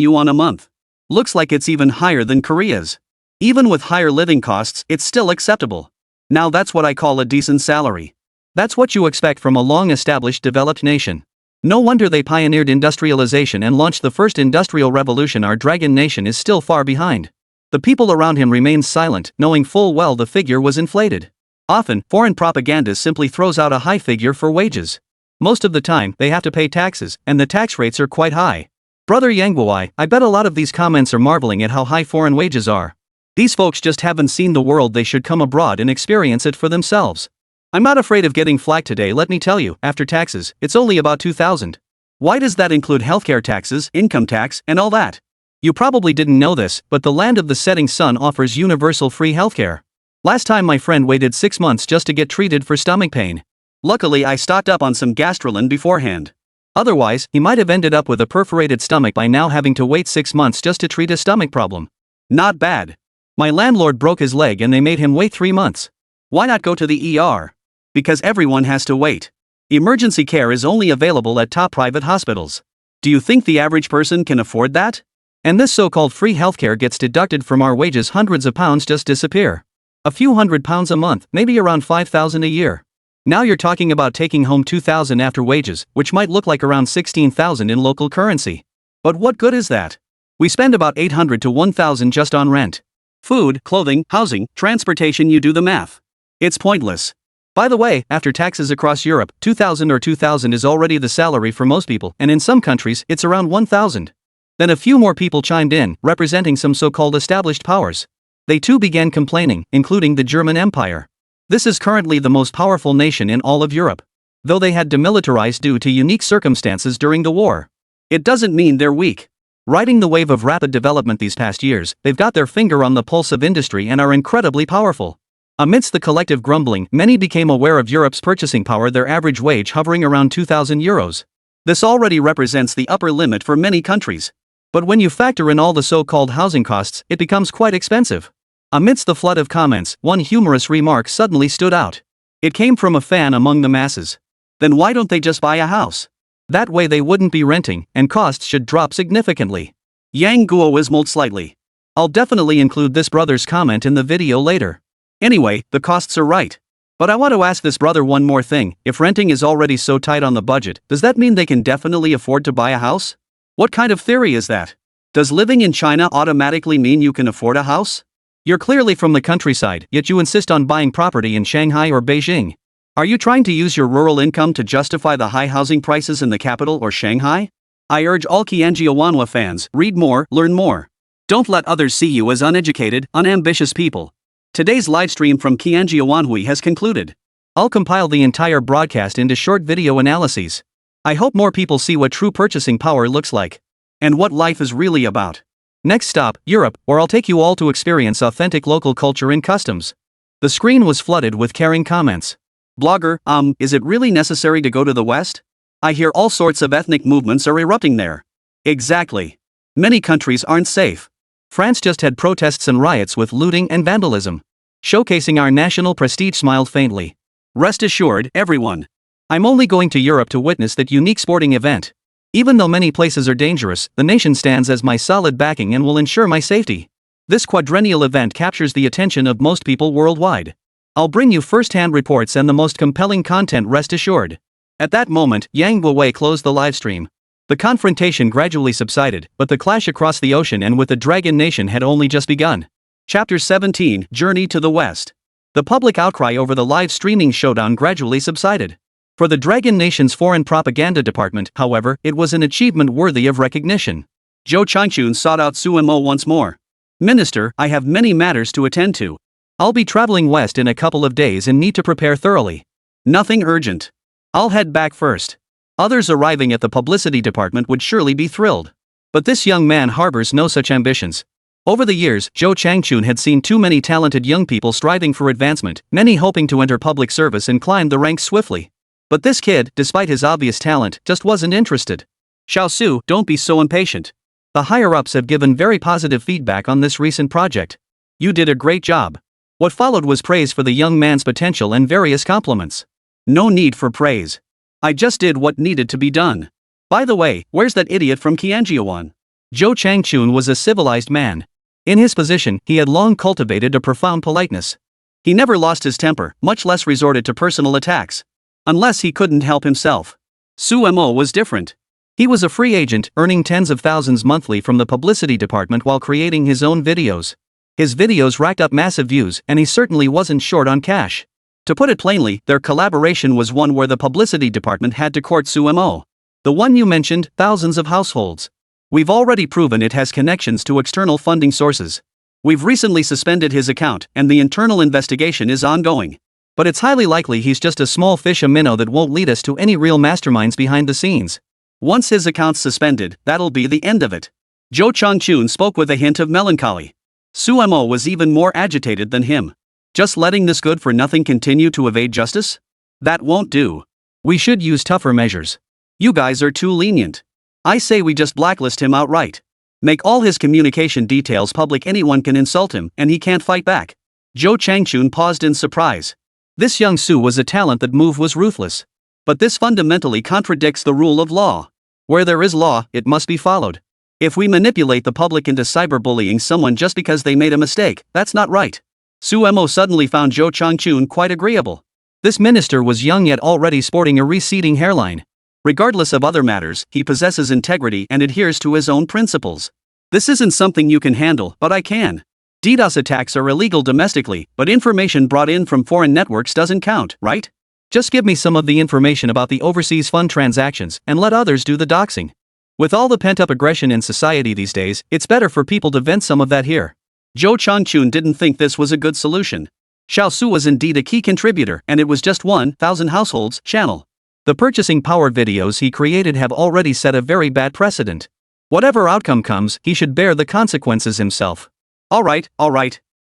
yuan a month. Looks like it's even higher than Korea's. Even with higher living costs, it's still acceptable. Now that's what I call a decent salary. That's what you expect from a long-established developed nation. No wonder they pioneered industrialization and launched the first industrial revolution. Our Dragon Nation is still far behind. The people around him remained silent, knowing full well the figure was inflated. Often, foreign propaganda simply throws out a high figure for wages. Most of the time, they have to pay taxes, and the tax rates are quite high. Brother Yangguai, I bet a lot of these comments are marveling at how high foreign wages are. These folks just haven't seen the world. They should come abroad and experience it for themselves. I'm not afraid of getting flagged today, let me tell you, after taxes, it's only about 2,000. Why does that include healthcare taxes, income tax, and all that? You probably didn't know this, but the land of the setting sun offers universal free healthcare. Last time my friend waited 6 months just to get treated for stomach pain. Luckily I stocked up on some Gastrolin beforehand. Otherwise, he might have ended up with a perforated stomach by now, having to wait 6 months just to treat a stomach problem. Not bad. My landlord broke his leg and they made him wait 3 months. Why not go to the ER? Because everyone has to wait. Emergency care is only available at top private hospitals. Do you think the average person can afford that? And this so-called free healthcare gets deducted from our wages. Hundreds of pounds just disappear. A few £100 a month, maybe around 5,000 a year. Now you're talking about taking home 2,000 after wages, which might look like around 16,000 in local currency. But what good is that? We spend about 800 to 1,000 just on rent. Food, clothing, housing, transportation, you do the math. It's pointless. By the way, after taxes across Europe, 2,000 or 2,000 is already the salary for most people, and in some countries, it's around 1,000. Then a few more people chimed in, representing some so-called established powers. They too began complaining, including the German Empire. This is currently the most powerful nation in all of Europe. Though they had demilitarized due to unique circumstances during the war. It doesn't mean they're weak. Riding the wave of rapid development these past years, they've got their finger on the pulse of industry and are incredibly powerful. Amidst the collective grumbling, many became aware of Europe's purchasing power, their average wage hovering around €2,000. This already represents the upper limit for many countries. But when you factor in all the so-called housing costs, it becomes quite expensive. Amidst the flood of comments, one humorous remark suddenly stood out. It came from a fan among the masses. Then why don't they just buy a house? That way they wouldn't be renting, and costs should drop significantly. Yang Guo wismoled slightly. I'll definitely include this brother's comment in the video later. Anyway, the costs are right. But I want to ask this brother one more thing. If renting is already so tight on the budget, does that mean they can definitely afford to buy a house? What kind of theory is that? Does living in China automatically mean you can afford a house? You're clearly from the countryside, yet you insist on buying property in Shanghai or Beijing. Are you trying to use your rural income to justify the high housing prices in the capital or Shanghai? I urge all wanhwa fans, read more, learn more. Don't let others see you as uneducated, unambitious people. Today's livestream from wanhwa has concluded. I'll compile the entire broadcast into short video analyses. I hope more people see what true purchasing power looks like. And what life is really about. Next stop, Europe, or I'll take you all to experience authentic local culture and customs. The screen was flooded with caring comments. Blogger, is it really necessary to go to the West? I hear all sorts of ethnic movements are erupting there. Exactly. Many countries aren't safe. France just had protests and riots with looting and vandalism. Showcasing our national prestige, smiled faintly. Rest assured, everyone. I'm only going to Europe to witness that unique sporting event. Even though many places are dangerous, the nation stands as my solid backing and will ensure my safety. This quadrennial event captures the attention of most people worldwide. I'll bring you first-hand reports and the most compelling content, rest assured. At that moment, Yang Guowei closed the livestream. The confrontation gradually subsided, but the clash across the ocean and with the Dragon Nation had only just begun. Chapter 17, Journey to the West. The public outcry over the live streaming showdown gradually subsided. For the Dragon Nation's foreign propaganda department, however, it was an achievement worthy of recognition. Zhou Changchun sought out Su Mo once more. Minister, I have many matters to attend to. I'll be traveling west in a couple of days and need to prepare thoroughly. Nothing urgent. I'll head back first. Others arriving at the publicity department would surely be thrilled. But this young man harbors no such ambitions. Over the years, Zhou Changchun had seen too many talented young people striving for advancement, many hoping to enter public service and climb the ranks swiftly. But this kid, despite his obvious talent, just wasn't interested. Xiao Su, don't be so impatient. The higher-ups have given very positive feedback on this recent project. You did a great job. What followed was praise for the young man's potential and various compliments. No need for praise. I just did what needed to be done. By the way, where's that idiot from Qianjiawan? Zhou Changchun was a civilized man. In his position, he had long cultivated a profound politeness. He never lost his temper, much less resorted to personal attacks. Unless he couldn't help himself. Su Mo was different. He was a free agent, earning tens of thousands monthly from the publicity department while creating his own videos. His videos racked up massive views, and he certainly wasn't short on cash. To put it plainly, their collaboration was one where the publicity department had to court Su Mo. The one you mentioned, thousands of households. We've already proven it has connections to external funding sources. We've recently suspended his account, and the internal investigation is ongoing. But it's highly likely he's just a small fish, a minnow that won't lead us to any real masterminds behind the scenes. Once his account's suspended, that'll be the end of it. Jo Chang-chun spoke with a hint of melancholy. Suemo was even more agitated than him. Just letting this good-for-nothing continue to evade justice? That won't do. We should use tougher measures. You guys are too lenient. I say we just blacklist him outright. Make all his communication details public. Anyone can insult him, and he can't fight back. Jo Chang-chun paused in surprise. This young Su was a talent. That move was ruthless. But this fundamentally contradicts the rule of law. Where there is law, it must be followed. If we manipulate the public into cyberbullying someone just because they made a mistake, that's not right. Suemo suddenly found Jo Chang-chun quite agreeable. This minister was young yet already sporting a receding hairline. Regardless of other matters, he possesses integrity and adheres to his own principles. This isn't something you can handle, but I can. DDoS attacks are illegal domestically, but information brought in from foreign networks doesn't count, right? Just give me some of the information about the overseas fund transactions and let others do the doxing. With all the pent-up aggression in society these days, it's better for people to vent some of that here. Jo Chang-chun didn't think this was a good solution. Xiao Su was indeed a key contributor, and it was just 1,000 households channel. The purchasing power videos he created have already set a very bad precedent. Whatever outcome comes, he should bear the consequences himself. Alright.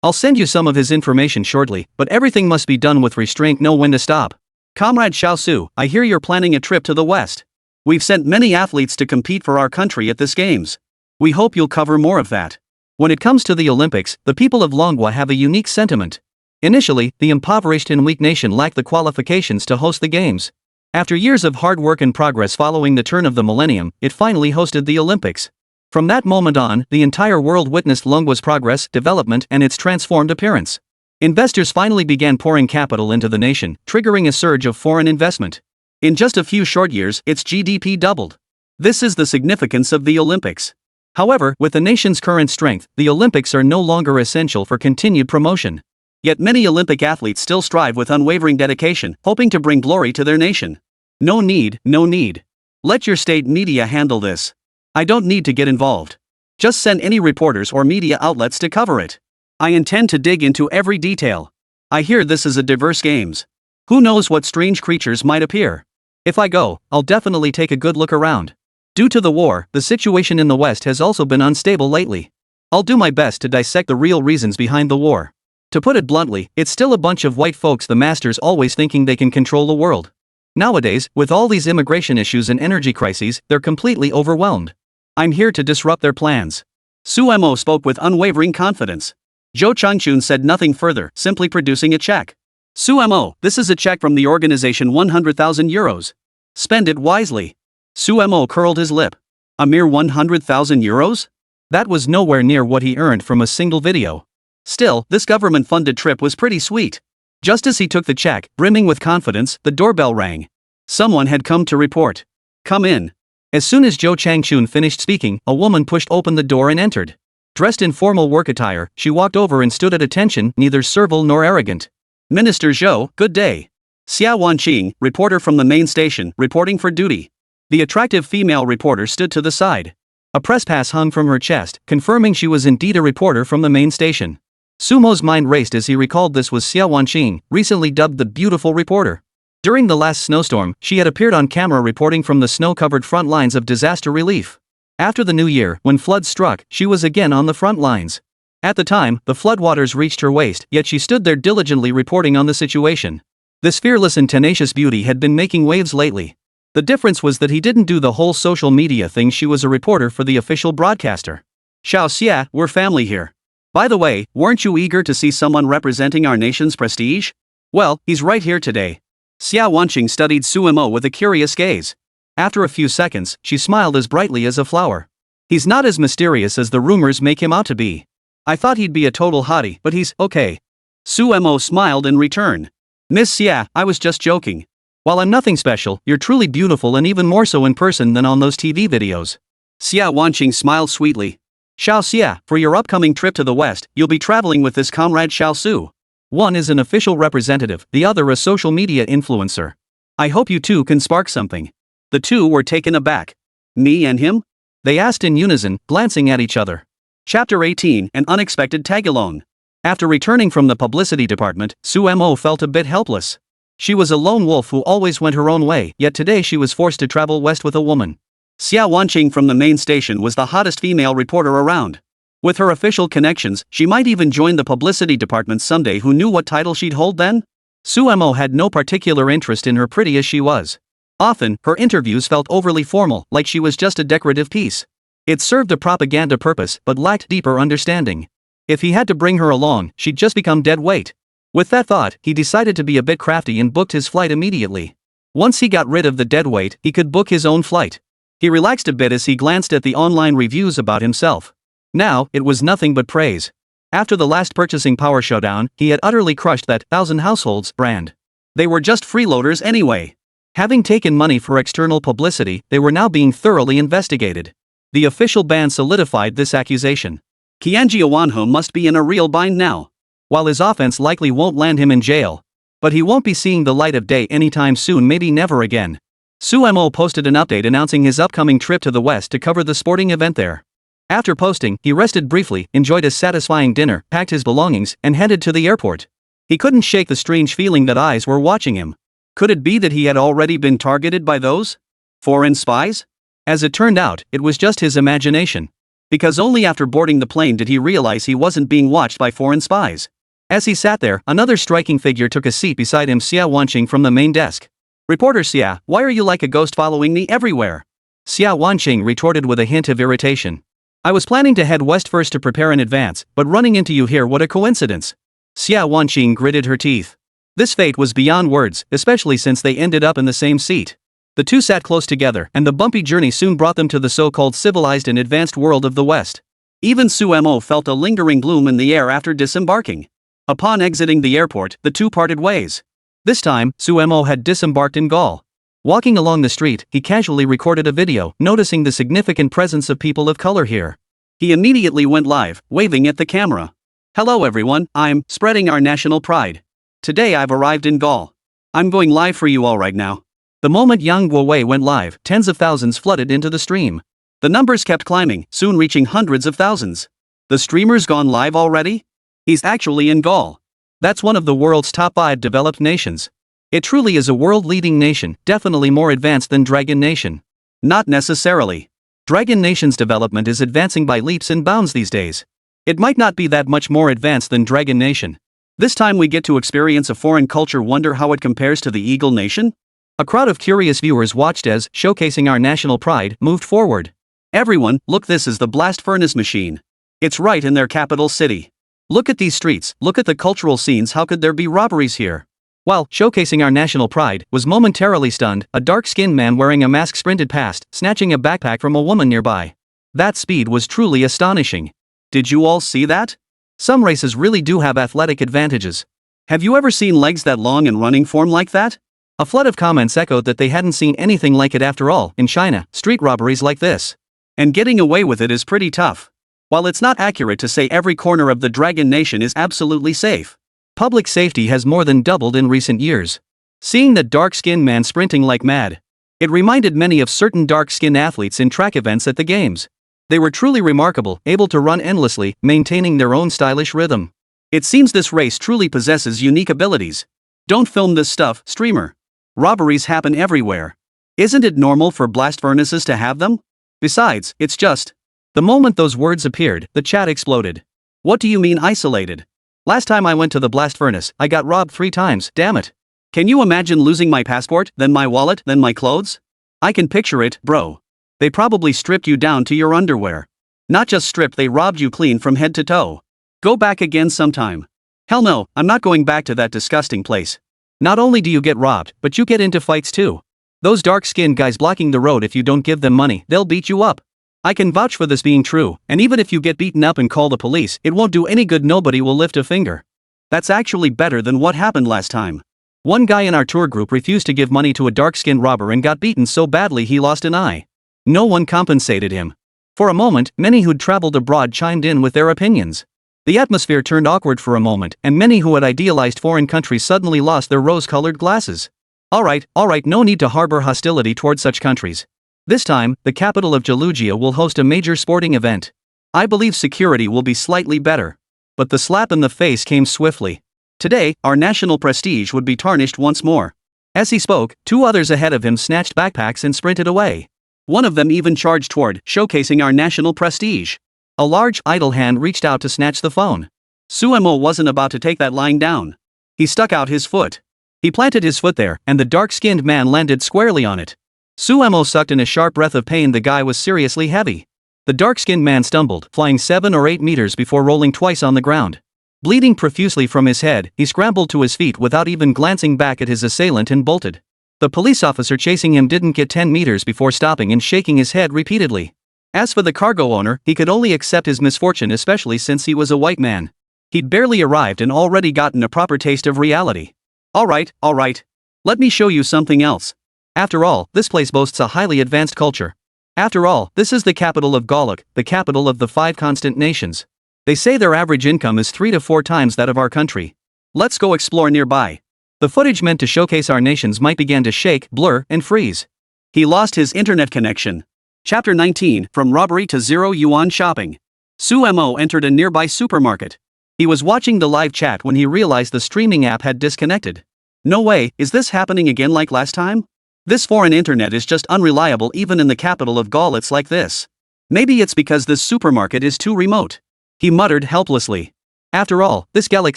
I'll send you some of his information shortly, but everything must be done with restraint. Know when to stop. Comrade Xiao Su, I hear you're planning a trip to the West. We've sent many athletes to compete for our country at this games. We hope you'll cover more of that. When it comes to the Olympics, the people of Longwa have a unique sentiment. Initially, the impoverished and weak nation lacked the qualifications to host the games. After years of hard work and progress following the turn of the millennium, it finally hosted the Olympics. From that moment on, the entire world witnessed Longwa's progress, development, and its transformed appearance. Investors finally began pouring capital into the nation, triggering a surge of foreign investment. In just a few short years, its GDP doubled. This is the significance of the Olympics. However, with the nation's current strength, the Olympics are no longer essential for continued promotion. Yet many Olympic athletes still strive with unwavering dedication, hoping to bring glory to their nation. No need. Let your state media handle this. I don't need to get involved. Just send any reporters or media outlets to cover it. I intend to dig into every detail. I hear this is a diverse games. Who knows what strange creatures might appear? If I go, I'll definitely take a good look around. Due to the war, the situation in the West has also been unstable lately. I'll do my best to dissect the real reasons behind the war. To put it bluntly, it's still a bunch of white folks, the masters, always thinking they can control the world. Nowadays, with all these immigration issues and energy crises, they're completely overwhelmed. I'm here to disrupt their plans. Suemo spoke with unwavering confidence. Jo Chang-chun said nothing further, simply producing a check. Suemo, this is a check from the organization, 100,000 euros. Spend it wisely. Suemo curled his lip. A mere 100,000 euros? That was nowhere near what he earned from a single video. Still, this government-funded trip was pretty sweet. Just as he took the check, brimming with confidence, the doorbell rang. Someone had come to report. Come in. As soon as Jo Chang-chun finished speaking, a woman pushed open the door and entered. Dressed in formal work attire, she walked over and stood at attention, neither servile nor arrogant. Minister Zhou, good day. Xia Wanqing, reporter from the main station, reporting for duty. The attractive female reporter stood to the side. A press pass hung from her chest, confirming she was indeed a reporter from the main station. Sumo's mind raced as he recalled this was Xia Wanqing, recently dubbed the beautiful reporter. During the last snowstorm, she had appeared on camera reporting from the snow-covered front lines of disaster relief. After the new year, when floods struck, she was again on the front lines. At the time, the floodwaters reached her waist, yet she stood there diligently reporting on the situation. This fearless and tenacious beauty had been making waves lately. The difference was that he didn't do the whole social media thing. She was a reporter for the official broadcaster. Xiao Xia, we're family here. By the way, weren't you eager to see someone representing our nation's prestige? Well, he's right here today. Xia Wanqing studied Suemo with a curious gaze. After a few seconds, she smiled as brightly as a flower. He's not as mysterious as the rumors make him out to be. I thought he'd be a total hottie, but he's okay. Suemo smiled in return. Miss Xia, I was just joking. While I'm nothing special, you're truly beautiful, and even more so in person than on those TV videos. Xia Wanqing smiled sweetly. Xiao Xia, for your upcoming trip to the West, you'll be traveling with this comrade Xiao Su. One is an official representative, the other a social media influencer. I hope you two can spark something. The two were taken aback. Me and him? They asked in unison, glancing at each other. Chapter 18, An Unexpected Tagalong. After returning from the publicity department, Sumo felt a bit helpless. She was a lone wolf who always went her own way, yet today she was forced to travel west with a woman. Xia Wanqing from the main station was the hottest female reporter around. With her official connections, she might even join the publicity department someday. Who knew what title she'd hold then? Sumo had no particular interest in her, pretty as she was. Often, her interviews felt overly formal, like she was just a decorative piece. It served a propaganda purpose, but lacked deeper understanding. If he had to bring her along, she'd just become dead weight. With that thought, he decided to be a bit crafty and booked his flight immediately. Once he got rid of the dead weight, he could book his own flight. He relaxed a bit as he glanced at the online reviews about himself. Now, it was nothing but praise. After the last purchasing power showdown, he had utterly crushed that 1,000 households brand. They were just freeloaders anyway. Having taken money for external publicity, they were now being thoroughly investigated. The official ban solidified this accusation. Qianji Wanho must be in a real bind now. While his offense likely won't land him in jail, but he won't be seeing the light of day anytime soon, maybe never again. Sumo posted an update announcing his upcoming trip to the west to cover the sporting event there. After posting, he rested briefly, enjoyed a satisfying dinner, packed his belongings, and headed to the airport. He couldn't shake the strange feeling that eyes were watching him. Could it be that he had already been targeted by those foreign spies? As it turned out, it was just his imagination. Because only after boarding the plane did he realize he wasn't being watched by foreign spies. As he sat there, another striking figure took a seat beside him. Xia Wanqing from the main desk. "Reporter Xia, why are you like a ghost following me everywhere?" Xia Wanqing retorted with a hint of irritation. "I was planning to head west first to prepare in advance, but running into you here, what a coincidence." Xia Wanqing gritted her teeth. This fate was beyond words, especially since they ended up in the same seat. The two sat close together, and the bumpy journey soon brought them to the so-called civilized and advanced world of the West. Even Sumo felt a lingering gloom in the air after disembarking. Upon exiting the airport, the two parted ways. This time, Sumo had disembarked in Gaul. Walking along the street, he casually recorded a video, noticing the significant presence of people of color here. He immediately went live, waving at the camera. "Hello everyone, I'm spreading our national pride. Today I've arrived in Gaul. I'm going live for you all right now." The moment Yang Guowei went live, tens of thousands flooded into the stream. The numbers kept climbing, soon reaching hundreds of thousands. The streamer's gone live already? He's actually in Gaul. That's one of the world's top 5 developed nations. It truly is a world-leading nation, definitely more advanced than Dragon Nation. Not necessarily. Dragon Nation's development is advancing by leaps and bounds these days. It might not be that much more advanced than Dragon Nation. This time we get to experience a foreign culture. Wonder how it compares to the Eagle Nation? A crowd of curious viewers watched as, showcasing our national pride, moved forward. "Everyone, look, this is the blast furnace machine. It's right in their capital city. Look at these streets, look at the cultural scenes, how could there be robberies here?" While showcasing our national pride was momentarily stunned, a dark-skinned man wearing a mask sprinted past, snatching a backpack from a woman nearby. That speed was truly astonishing. Did you all see that? Some races really do have athletic advantages. Have you ever seen legs that long and running form like that? A flood of comments echoed that they hadn't seen anything like it. After all, in China, street robberies like this. And getting away with it is pretty tough. While it's not accurate to say every corner of the Dragon Nation is absolutely safe, public safety has more than doubled in recent years. Seeing that dark-skinned man sprinting like mad, it reminded many of certain dark-skinned athletes in track events at the games. They were truly remarkable, able to run endlessly, maintaining their own stylish rhythm. It seems this race truly possesses unique abilities. Don't film this stuff, streamer. Robberies happen everywhere. Isn't it normal for blast furnaces to have them? Besides, it's just... The moment those words appeared, the chat exploded. "What do you mean isolated? Last time I went to the blast furnace, I got robbed 3 times, damn it. Can you imagine losing my passport, then my wallet, then my clothes? I can picture it, bro. They probably stripped you down to your underwear. Not just stripped, they robbed you clean from head to toe. Go back again sometime." Hell no, I'm not going back to that disgusting place. Not only do you get robbed, but you get into fights too. Those dark-skinned guys blocking the road, if you don't give them money, they'll beat you up. I can vouch for this being true, and even if you get beaten up and call the police, it won't do any good, nobody will lift a finger. That's actually better than what happened last time. One guy in our tour group refused to give money to a dark-skinned robber and got beaten so badly he lost an eye. No one compensated him. For a moment, many who'd traveled abroad chimed in with their opinions. The atmosphere turned awkward for a moment, and many who had idealized foreign countries suddenly lost their rose-colored glasses. Alright, no need to harbor hostility toward such countries. This time, the capital of Georgia will host a major sporting event. I believe security will be slightly better. But the slap in the face came swiftly. Today, our national prestige would be tarnished once more. As he spoke, two others ahead of him snatched backpacks and sprinted away. One of them even charged toward showcasing our national prestige. A large, idle hand reached out to snatch the phone. Suemo wasn't about to take that lying down. He stuck out his foot. He planted his foot there, and the dark-skinned man landed squarely on it. Suemo sucked in a sharp breath of pain. The guy was seriously heavy. The dark-skinned man stumbled, flying 7 or 8 meters before rolling twice on the ground. Bleeding profusely from his head, he scrambled to his feet without even glancing back at his assailant and bolted. The police officer chasing him didn't get 10 meters before stopping and shaking his head repeatedly. As for the cargo owner, he could only accept his misfortune, especially since he was a white man. He'd barely arrived and already gotten a proper taste of reality. All right. Let me show you something else. After all, this place boasts a highly advanced culture. After all, this is the capital of Golok, the capital of the 5 constant nations. They say their average income is 3 to 4 times that of our country. Let's go explore nearby. The footage meant to showcase our nations might began to shake, blur, and freeze. He lost his internet connection. Chapter 19, From Robbery to Zero Yuan Shopping. Suemo entered a nearby supermarket. He was watching the live chat when he realized the streaming app had disconnected. No way, is this happening again like last time? This foreign internet is just unreliable even in the capital of Gaul. It's like this. Maybe it's because this supermarket is too remote. He muttered helplessly. After all, this Gallic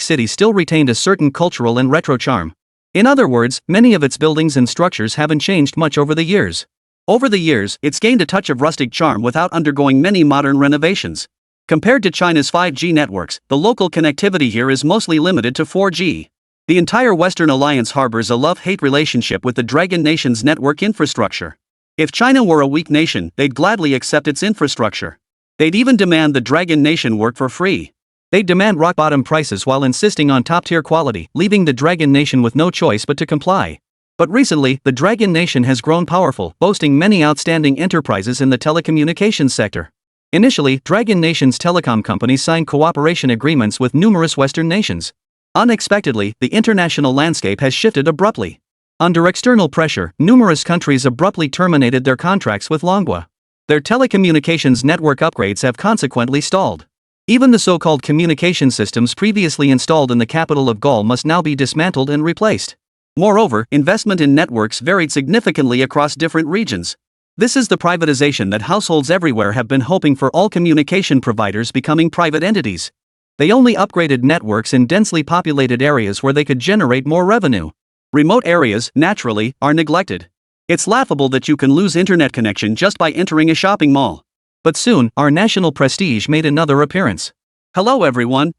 city still retained a certain cultural and retro charm. In other words, many of its buildings and structures haven't changed much over the years. Over the years, it's gained a touch of rustic charm without undergoing many modern renovations. Compared to China's 5G networks, the local connectivity here is mostly limited to 4G. The entire Western Alliance harbors a love-hate relationship with the Dragon Nation's network infrastructure. If China were a weak nation, they'd gladly accept its infrastructure. They'd even demand the Dragon Nation work for free. They'd demand rock-bottom prices while insisting on top-tier quality, leaving the Dragon Nation with no choice but to comply. But recently, the Dragon Nation has grown powerful, boasting many outstanding enterprises in the telecommunications sector. Initially, Dragon Nation's telecom companies signed cooperation agreements with numerous Western nations. Unexpectedly, the international landscape has shifted abruptly. Under external pressure, numerous countries abruptly terminated their contracts with Manhwa. Their telecommunications network upgrades have consequently stalled. Even the so-called communication systems previously installed in the capital of Gaul must now be dismantled and replaced. Moreover, investment in networks varied significantly across different regions. This is the privatization that households everywhere have been hoping for, all communication providers becoming private entities. They only upgraded networks in densely populated areas where they could generate more revenue. Remote areas, naturally, are neglected. It's laughable that you can lose internet connection just by entering a shopping mall. But soon, our national prestige made another appearance. Hello everyone.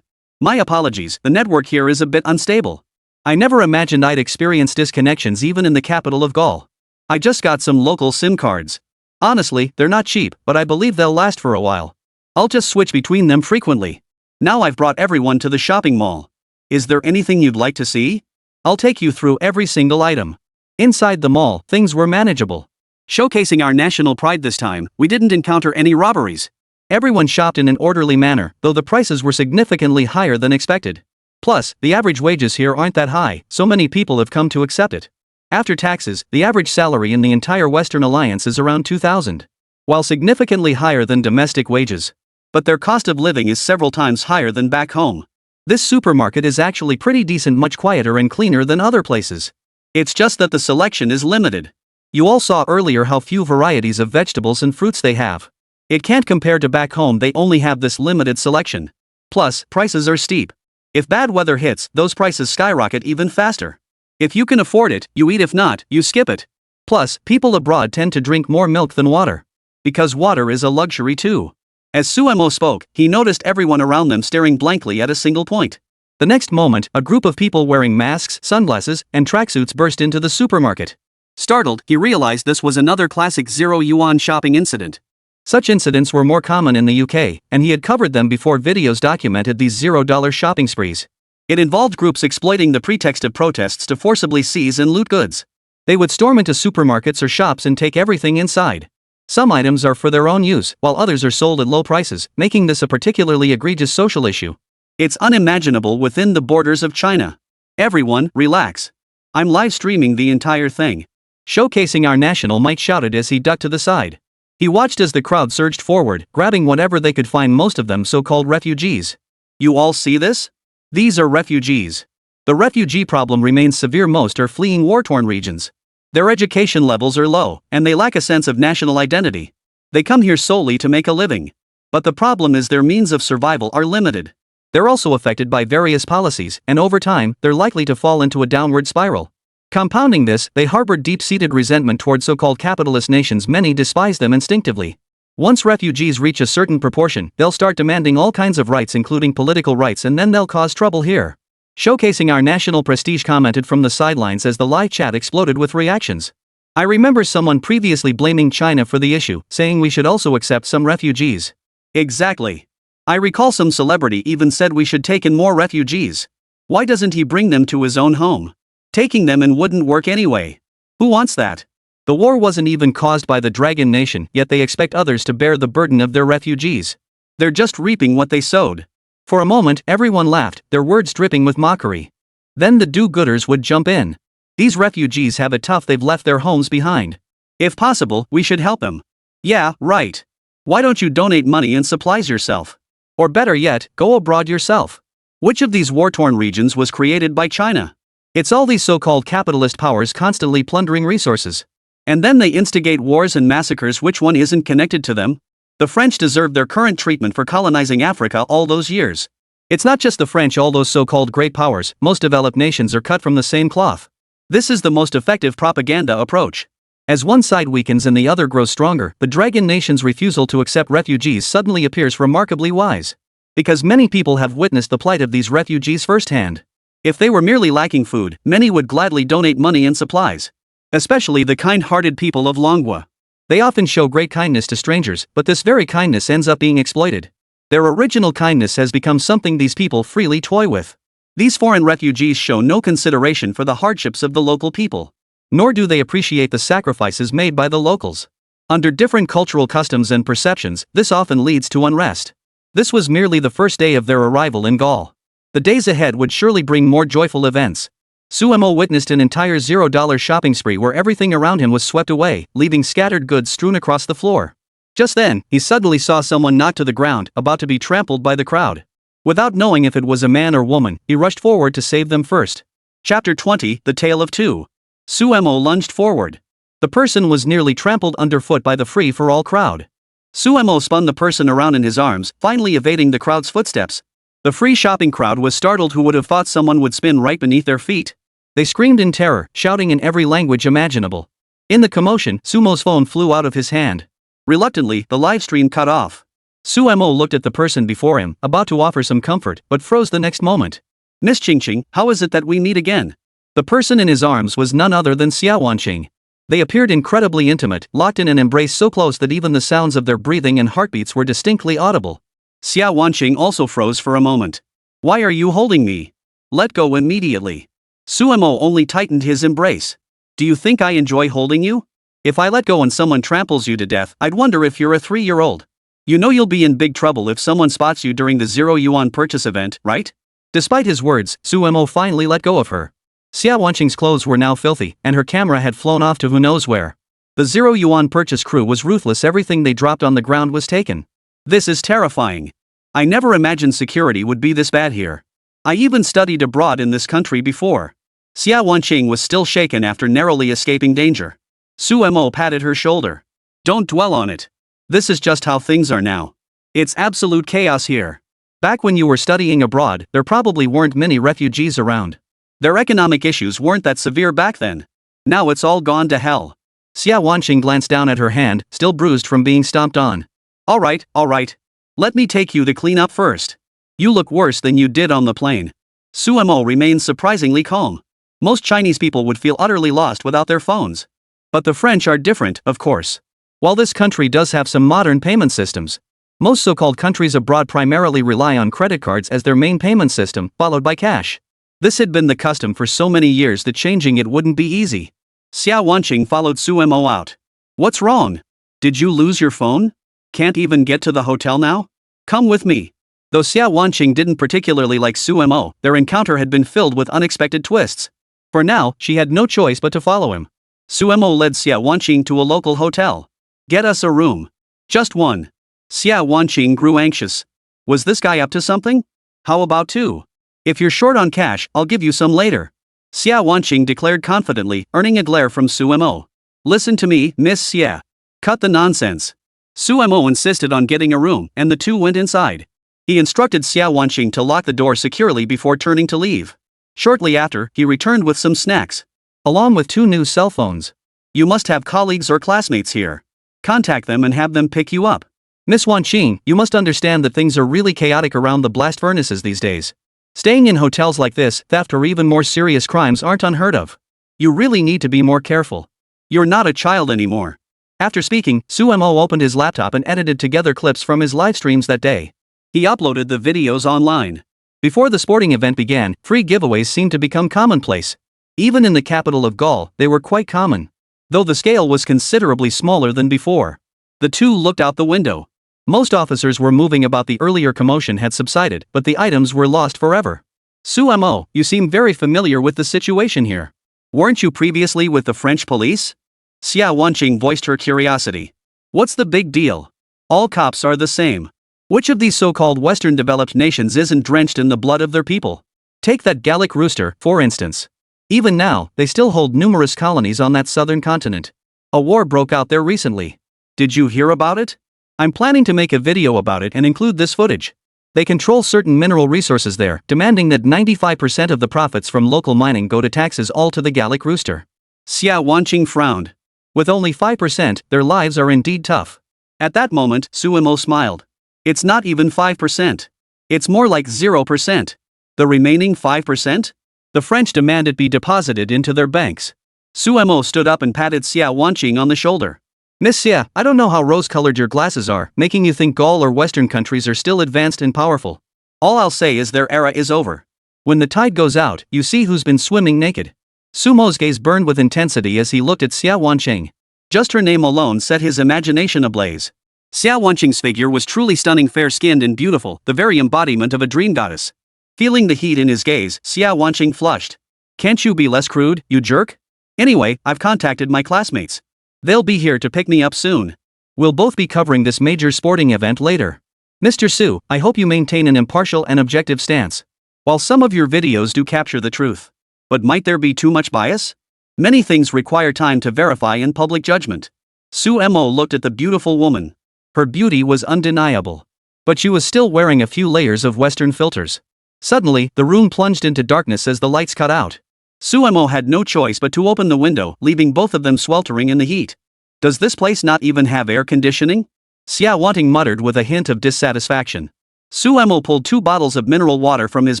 My apologies, the network here is a bit unstable. I never imagined I'd experience disconnections even in the capital of Gaul. I just got some local SIM cards. Honestly, they're not cheap, but I believe they'll last for a while. I'll just switch between them frequently. Now I've brought everyone to the shopping mall. Is there anything you'd like to see? I'll take you through every single item. Inside the mall, things were manageable. Showcasing our national pride this time, we didn't encounter any robberies. Everyone shopped in an orderly manner, though the prices were significantly higher than expected. Plus, the average wages here aren't that high, so many people have come to accept it. After taxes, the average salary in the entire Western Alliance is around 2,000. While significantly higher than domestic wages. But their cost of living is several times higher than back home. This supermarket is actually pretty decent, much quieter and cleaner than other places. It's just that the selection is limited. You all saw earlier how few varieties of vegetables and fruits they have. It can't compare to back home, they only have this limited selection. Plus, prices are steep. If bad weather hits, those prices skyrocket even faster. If you can afford it, you eat, if not, you skip it. Plus, people abroad tend to drink more milk than water. Because water is a luxury too. As Suemo spoke, he noticed everyone around them staring blankly at a single point. The next moment, a group of people wearing masks, sunglasses, and tracksuits burst into the supermarket. Startled, he realized this was another classic zero-yuan shopping incident. Such incidents were more common in the UK, and he had covered them before videos documented these $0 shopping sprees. It involved groups exploiting the pretext of protests to forcibly seize and loot goods. They would storm into supermarkets or shops and take everything inside. Some items are for their own use, while others are sold at low prices, making this a particularly egregious social issue. It's unimaginable within the borders of China. Everyone, relax. I'm live streaming the entire thing. Showcasing our national might shouted as he ducked to the side. He watched as the crowd surged forward, grabbing whatever they could find, most of them so-called refugees. You all see this? These are refugees. The refugee problem remains severe. Most are fleeing war-torn regions. Their education levels are low, and they lack a sense of national identity. They come here solely to make a living. But the problem is their means of survival are limited. They're also affected by various policies, and over time, they're likely to fall into a downward spiral. Compounding this, they harbor deep-seated resentment toward so-called capitalist nations. Many despise them instinctively. Once refugees reach a certain proportion, they'll start demanding all kinds of rights, including political rights, and then they'll cause trouble here. Showcasing our national prestige, commented from the sidelines as the live chat exploded with reactions. I remember someone previously blaming China for the issue, saying we should also accept some refugees. Exactly. I recall some celebrity even said we should take in more refugees. Why doesn't he bring them to his own home? Taking them in wouldn't work anyway. Who wants that? The war wasn't even caused by the Dragon Nation, yet they expect others to bear the burden of their refugees. They're just reaping what they sowed. For a moment, everyone laughed, their words dripping with mockery. Then the do-gooders would jump in. These refugees have it tough. They've left their homes behind. If possible, we should help them. Yeah, right. Why don't you donate money and supplies yourself? Or better yet, go abroad yourself. Which of these war-torn regions was created by China? It's all these so-called capitalist powers constantly plundering resources. And then they instigate wars and massacres. Which one isn't connected to them? The French deserve their current treatment for colonizing Africa all those years. It's not just the French, all those so-called great powers. Most developed nations are cut from the same cloth. This is the most effective propaganda approach. As one side weakens and the other grows stronger, the Dragon Nation's refusal to accept refugees suddenly appears remarkably wise. Because many people have witnessed the plight of these refugees firsthand. If they were merely lacking food, many would gladly donate money and supplies. Especially the kind-hearted people of Longwa. They often show great kindness to strangers, but this very kindness ends up being exploited. Their original kindness has become something these people freely toy with. These foreign refugees show no consideration for the hardships of the local people. Nor do they appreciate the sacrifices made by the locals. Under different cultural customs and perceptions, this often leads to unrest. This was merely the first day of their arrival in Gaul. The days ahead would surely bring more joyful events. Suemo witnessed an entire $0 shopping spree where everything around him was swept away, leaving scattered goods strewn across the floor. Just then, he suddenly saw someone knocked to the ground, about to be trampled by the crowd. Without knowing if it was a man or woman, he rushed forward to save them first. Chapter 20, The Tale of Two. Suemo lunged forward. The person was nearly trampled underfoot by the free-for-all crowd. Suemo spun the person around in his arms, finally evading the crowd's footsteps. The free shopping crowd was startled. Who would have thought someone would spin right beneath their feet? They screamed in terror, shouting in every language imaginable. In the commotion, Sumo's phone flew out of his hand. Reluctantly, the live stream cut off. Suemo looked at the person before him, about to offer some comfort, but froze the next moment. Miss Qingqing, how is it that we meet again? The person in his arms was none other than Xia Wanqing. They appeared incredibly intimate, locked in an embrace so close that even the sounds of their breathing and heartbeats were distinctly audible. Xia Wanqing also froze for a moment. Why are you holding me? Let go immediately. Suemo only tightened his embrace. Do you think I enjoy holding you? If I let go and someone tramples you to death, I'd wonder if you're a 3-year-old. You know you'll be in big trouble if someone spots you during the 0 yuan purchase event, right? Despite his words, Suemo finally let go of her. Xia Wanqing's clothes were now filthy, and her camera had flown off to who knows where. The 0 yuan purchase crew was ruthless. Everything they dropped on the ground was taken. This is terrifying. I never imagined security would be this bad here. I even studied abroad in this country before. Xia Wanqing was still shaken after narrowly escaping danger. Suemo patted her shoulder. Don't dwell on it. This is just how things are now. It's absolute chaos here. Back when you were studying abroad, there probably weren't many refugees around. Their economic issues weren't that severe back then. Now it's all gone to hell. Xia Wanqing glanced down at her hand, still bruised from being stomped on. All right. Let me take you to clean up first. You look worse than you did on the plane. Suemo remained surprisingly calm. Most Chinese people would feel utterly lost without their phones. But the French are different, of course. While this country does have some modern payment systems, most so-called countries abroad primarily rely on credit cards as their main payment system, followed by cash. This had been the custom for so many years that changing it wouldn't be easy. Xia Wanqing followed Suemo out. What's wrong? Did you lose your phone? Can't even get to the hotel now? Come with me. Though Xia Wanqing didn't particularly like Suemo, their encounter had been filled with unexpected twists. For now, she had no choice but to follow him. Suemo led Xia Wanqing to a local hotel. Get us a room. Just one. Xia Wanqing grew anxious. Was this guy up to something? How about 2? If you're short on cash, I'll give you some later. Xia Wanqing declared confidently, earning a glare from Su Mo. Listen to me, Miss Xia. Cut the nonsense. Su Mo insisted on getting a room, and the two went inside. He instructed Xia Wanqing to lock the door securely before turning to leave. Shortly after, he returned with some snacks, along with 2 new cell phones. You must have colleagues or classmates here. Contact them and have them pick you up. Miss Wanqing, you must understand that things are really chaotic around the blast furnaces these days. Staying in hotels like this, theft or even more serious crimes aren't unheard of. You really need to be more careful. You're not a child anymore. After speaking, Su Mo opened his laptop and edited together clips from his live streams that day. He uploaded the videos online. Before the sporting event began, free giveaways seemed to become commonplace. Even in the capital of Gaul, they were quite common, though the scale was considerably smaller than before. The two looked out the window. Most officers were moving about. The earlier commotion had subsided, but the items were lost forever. Su Mo, you seem very familiar with the situation here. Weren't you previously with the French police? Xia Wanqing voiced her curiosity. What's the big deal? All cops are the same. Which of these so-called Western developed nations isn't drenched in the blood of their people? Take that Gallic rooster, for instance. Even now, they still hold numerous colonies on that southern continent. A war broke out there recently. Did you hear about it? I'm planning to make a video about it and include this footage. They control certain mineral resources there, demanding that 95% of the profits from local mining go to taxes, all to the Gallic rooster. Xia Wanqing frowned. With only 5%, their lives are indeed tough. At that moment, Su Mo smiled. It's not even 5%. It's more like 0%. The remaining 5%? The French demand it be deposited into their banks. Su Mo stood up and patted Xia Wanqing on the shoulder. Miss Xia, I don't know how rose-colored your glasses are, making you think Gaul or Western countries are still advanced and powerful. All I'll say is their era is over. When the tide goes out, you see who's been swimming naked. Su Mo's gaze burned with intensity as he looked at Xia Wanqing. Just her name alone set his imagination ablaze. Xia Wanqing's figure was truly stunning, fair-skinned and beautiful, the very embodiment of a dream goddess. Feeling the heat in his gaze, Xia Wanqing flushed. Can't you be less crude, you jerk? Anyway, I've contacted my classmates. They'll be here to pick me up soon. We'll both be covering this major sporting event later. Mr. Su, I hope you maintain an impartial and objective stance. While some of your videos do capture the truth, but might there be too much bias? Many things require time to verify in public judgment. Su Mo looked at the beautiful woman. Her beauty was undeniable. But she was still wearing a few layers of Western filters. Suddenly, the room plunged into darkness as the lights cut out. Su Mo had no choice but to open the window, leaving both of them sweltering in the heat. Does this place not even have air conditioning? Xia Wanqing muttered with a hint of dissatisfaction. Su Mo pulled 2 bottles of mineral water from his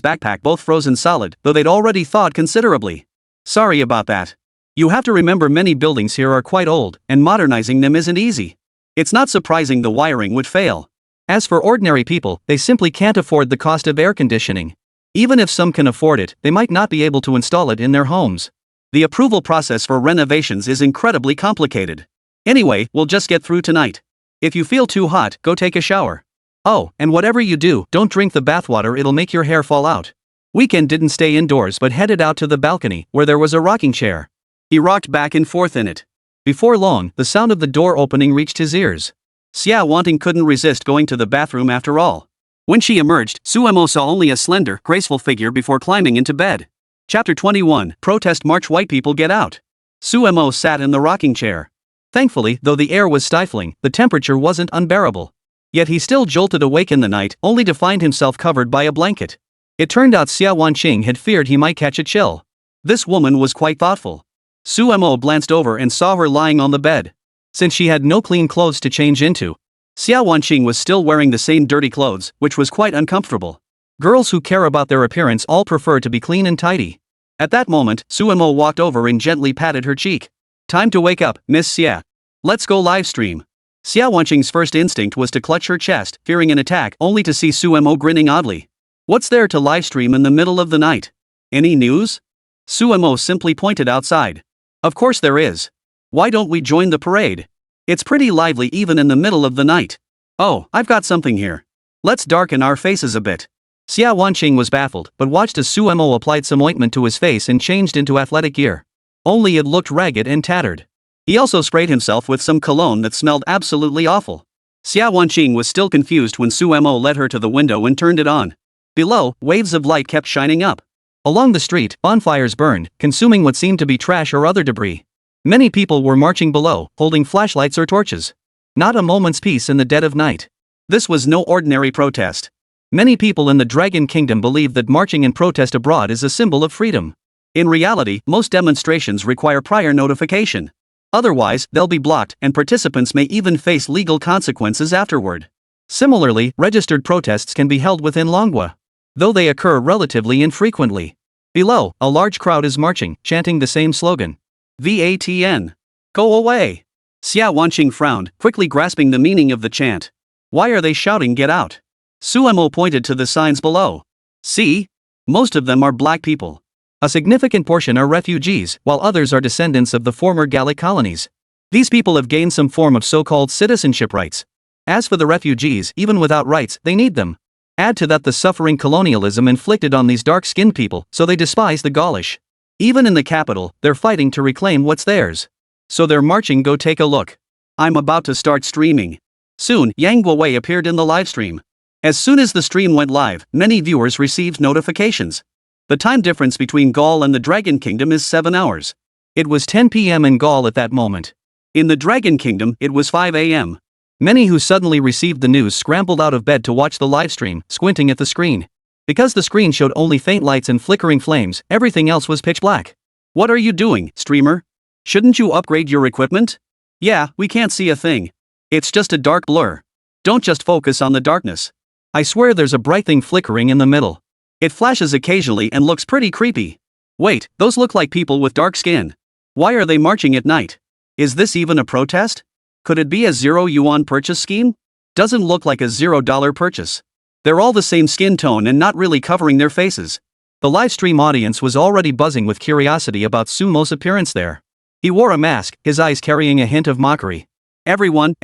backpack, both frozen solid, though they'd already thawed considerably. Sorry about that. You have to remember many buildings here are quite old, and modernizing them isn't easy. It's not surprising the wiring would fail. As for ordinary people, they simply can't afford the cost of air conditioning. Even if some can afford it, they might not be able to install it in their homes. The approval process for renovations is incredibly complicated. Anyway, we'll just get through tonight. If you feel too hot, go take a shower. Oh, and whatever you do, don't drink the bathwater, it'll make your hair fall out. Weekend didn't stay indoors but headed out to the balcony, where there was a rocking chair. He rocked back and forth in it. Before long, the sound of the door opening reached his ears. Xia Wanqing couldn't resist going to the bathroom after all. When she emerged, Su Mo saw only a slender, graceful figure before climbing into bed. Chapter 21, Protest March, White People Get Out. Su Mo sat in the rocking chair. Thankfully, though the air was stifling, the temperature wasn't unbearable. Yet he still jolted awake in the night, only to find himself covered by a blanket. It turned out Xia Wanqing had feared he might catch a chill. This woman was quite thoughtful. Su Mo glanced over and saw her lying on the bed. Since she had no clean clothes to change into, Xia Wanqing was still wearing the same dirty clothes, which was quite uncomfortable. Girls who care about their appearance all prefer to be clean and tidy. At that moment, Su Mo walked over and gently patted her cheek. Time to wake up, Miss Xia. Let's go live stream. Xia Wanqing's first instinct was to clutch her chest, fearing an attack, only to see Su Mo grinning oddly. What's there to live stream in the middle of the night? Any news? Su Mo simply pointed outside. Of course there is. Why don't we join the parade? It's pretty lively even in the middle of the night. Oh, I've got something here. Let's darken our faces a bit. Xia Wanqing was baffled, but watched as Su Mo applied some ointment to his face and changed into athletic gear. Only it looked ragged and tattered. He also sprayed himself with some cologne that smelled absolutely awful. Xia Wanqing was still confused when Su Mo led her to the window and turned it on. Below, waves of light kept shining up. Along the street, bonfires burned, consuming what seemed to be trash or other debris. Many people were marching below, holding flashlights or torches. Not a moment's peace in the dead of night. This was no ordinary protest. Many people in the Dragon Kingdom believe that marching in protest abroad is a symbol of freedom. In reality, most demonstrations require prior notification. Otherwise, they'll be blocked, and participants may even face legal consequences afterward. Similarly, registered protests can be held within Longwa, though they occur relatively infrequently. Below, a large crowd is marching, chanting the same slogan. VATN. Go away. Xia Wanqing frowned, quickly grasping the meaning of the chant. Why are they shouting get out? Suemo pointed to the signs below. See? Most of them are black people. A significant portion are refugees, while others are descendants of the former Gallic colonies. These people have gained some form of so-called citizenship rights. As for the refugees, even without rights, they need them. Add to that the suffering colonialism inflicted on these dark-skinned people, so they despise the Gaulish. Even in the capital, they're fighting to reclaim what's theirs. So they're marching. Go take a look. I'm about to start streaming. Soon, Yang Guowei appeared in the livestream. As soon as the stream went live, many viewers received notifications. The time difference between Gaul and the Dragon Kingdom is 7 hours. It was 10 p.m. in Gaul at that moment. In the Dragon Kingdom, it was 5 a.m. Many who suddenly received the news scrambled out of bed to watch the livestream, squinting at the screen. Because the screen showed only faint lights and flickering flames, everything else was pitch black. What are you doing, streamer? Shouldn't you upgrade your equipment? Yeah, we can't see a thing. It's just a dark blur. Don't just focus on the darkness. I swear there's a bright thing flickering in the middle. It flashes occasionally and looks pretty creepy. Wait, those look like people with dark skin. Why are they marching at night? Is this even a protest? Could it be a 0 yuan purchase scheme? Doesn't look like a $0 purchase. They're all the same skin tone and not really covering their faces. The livestream audience was already buzzing with curiosity about Sumo's appearance there. He wore a mask, his eyes carrying a hint of mockery. Everyone,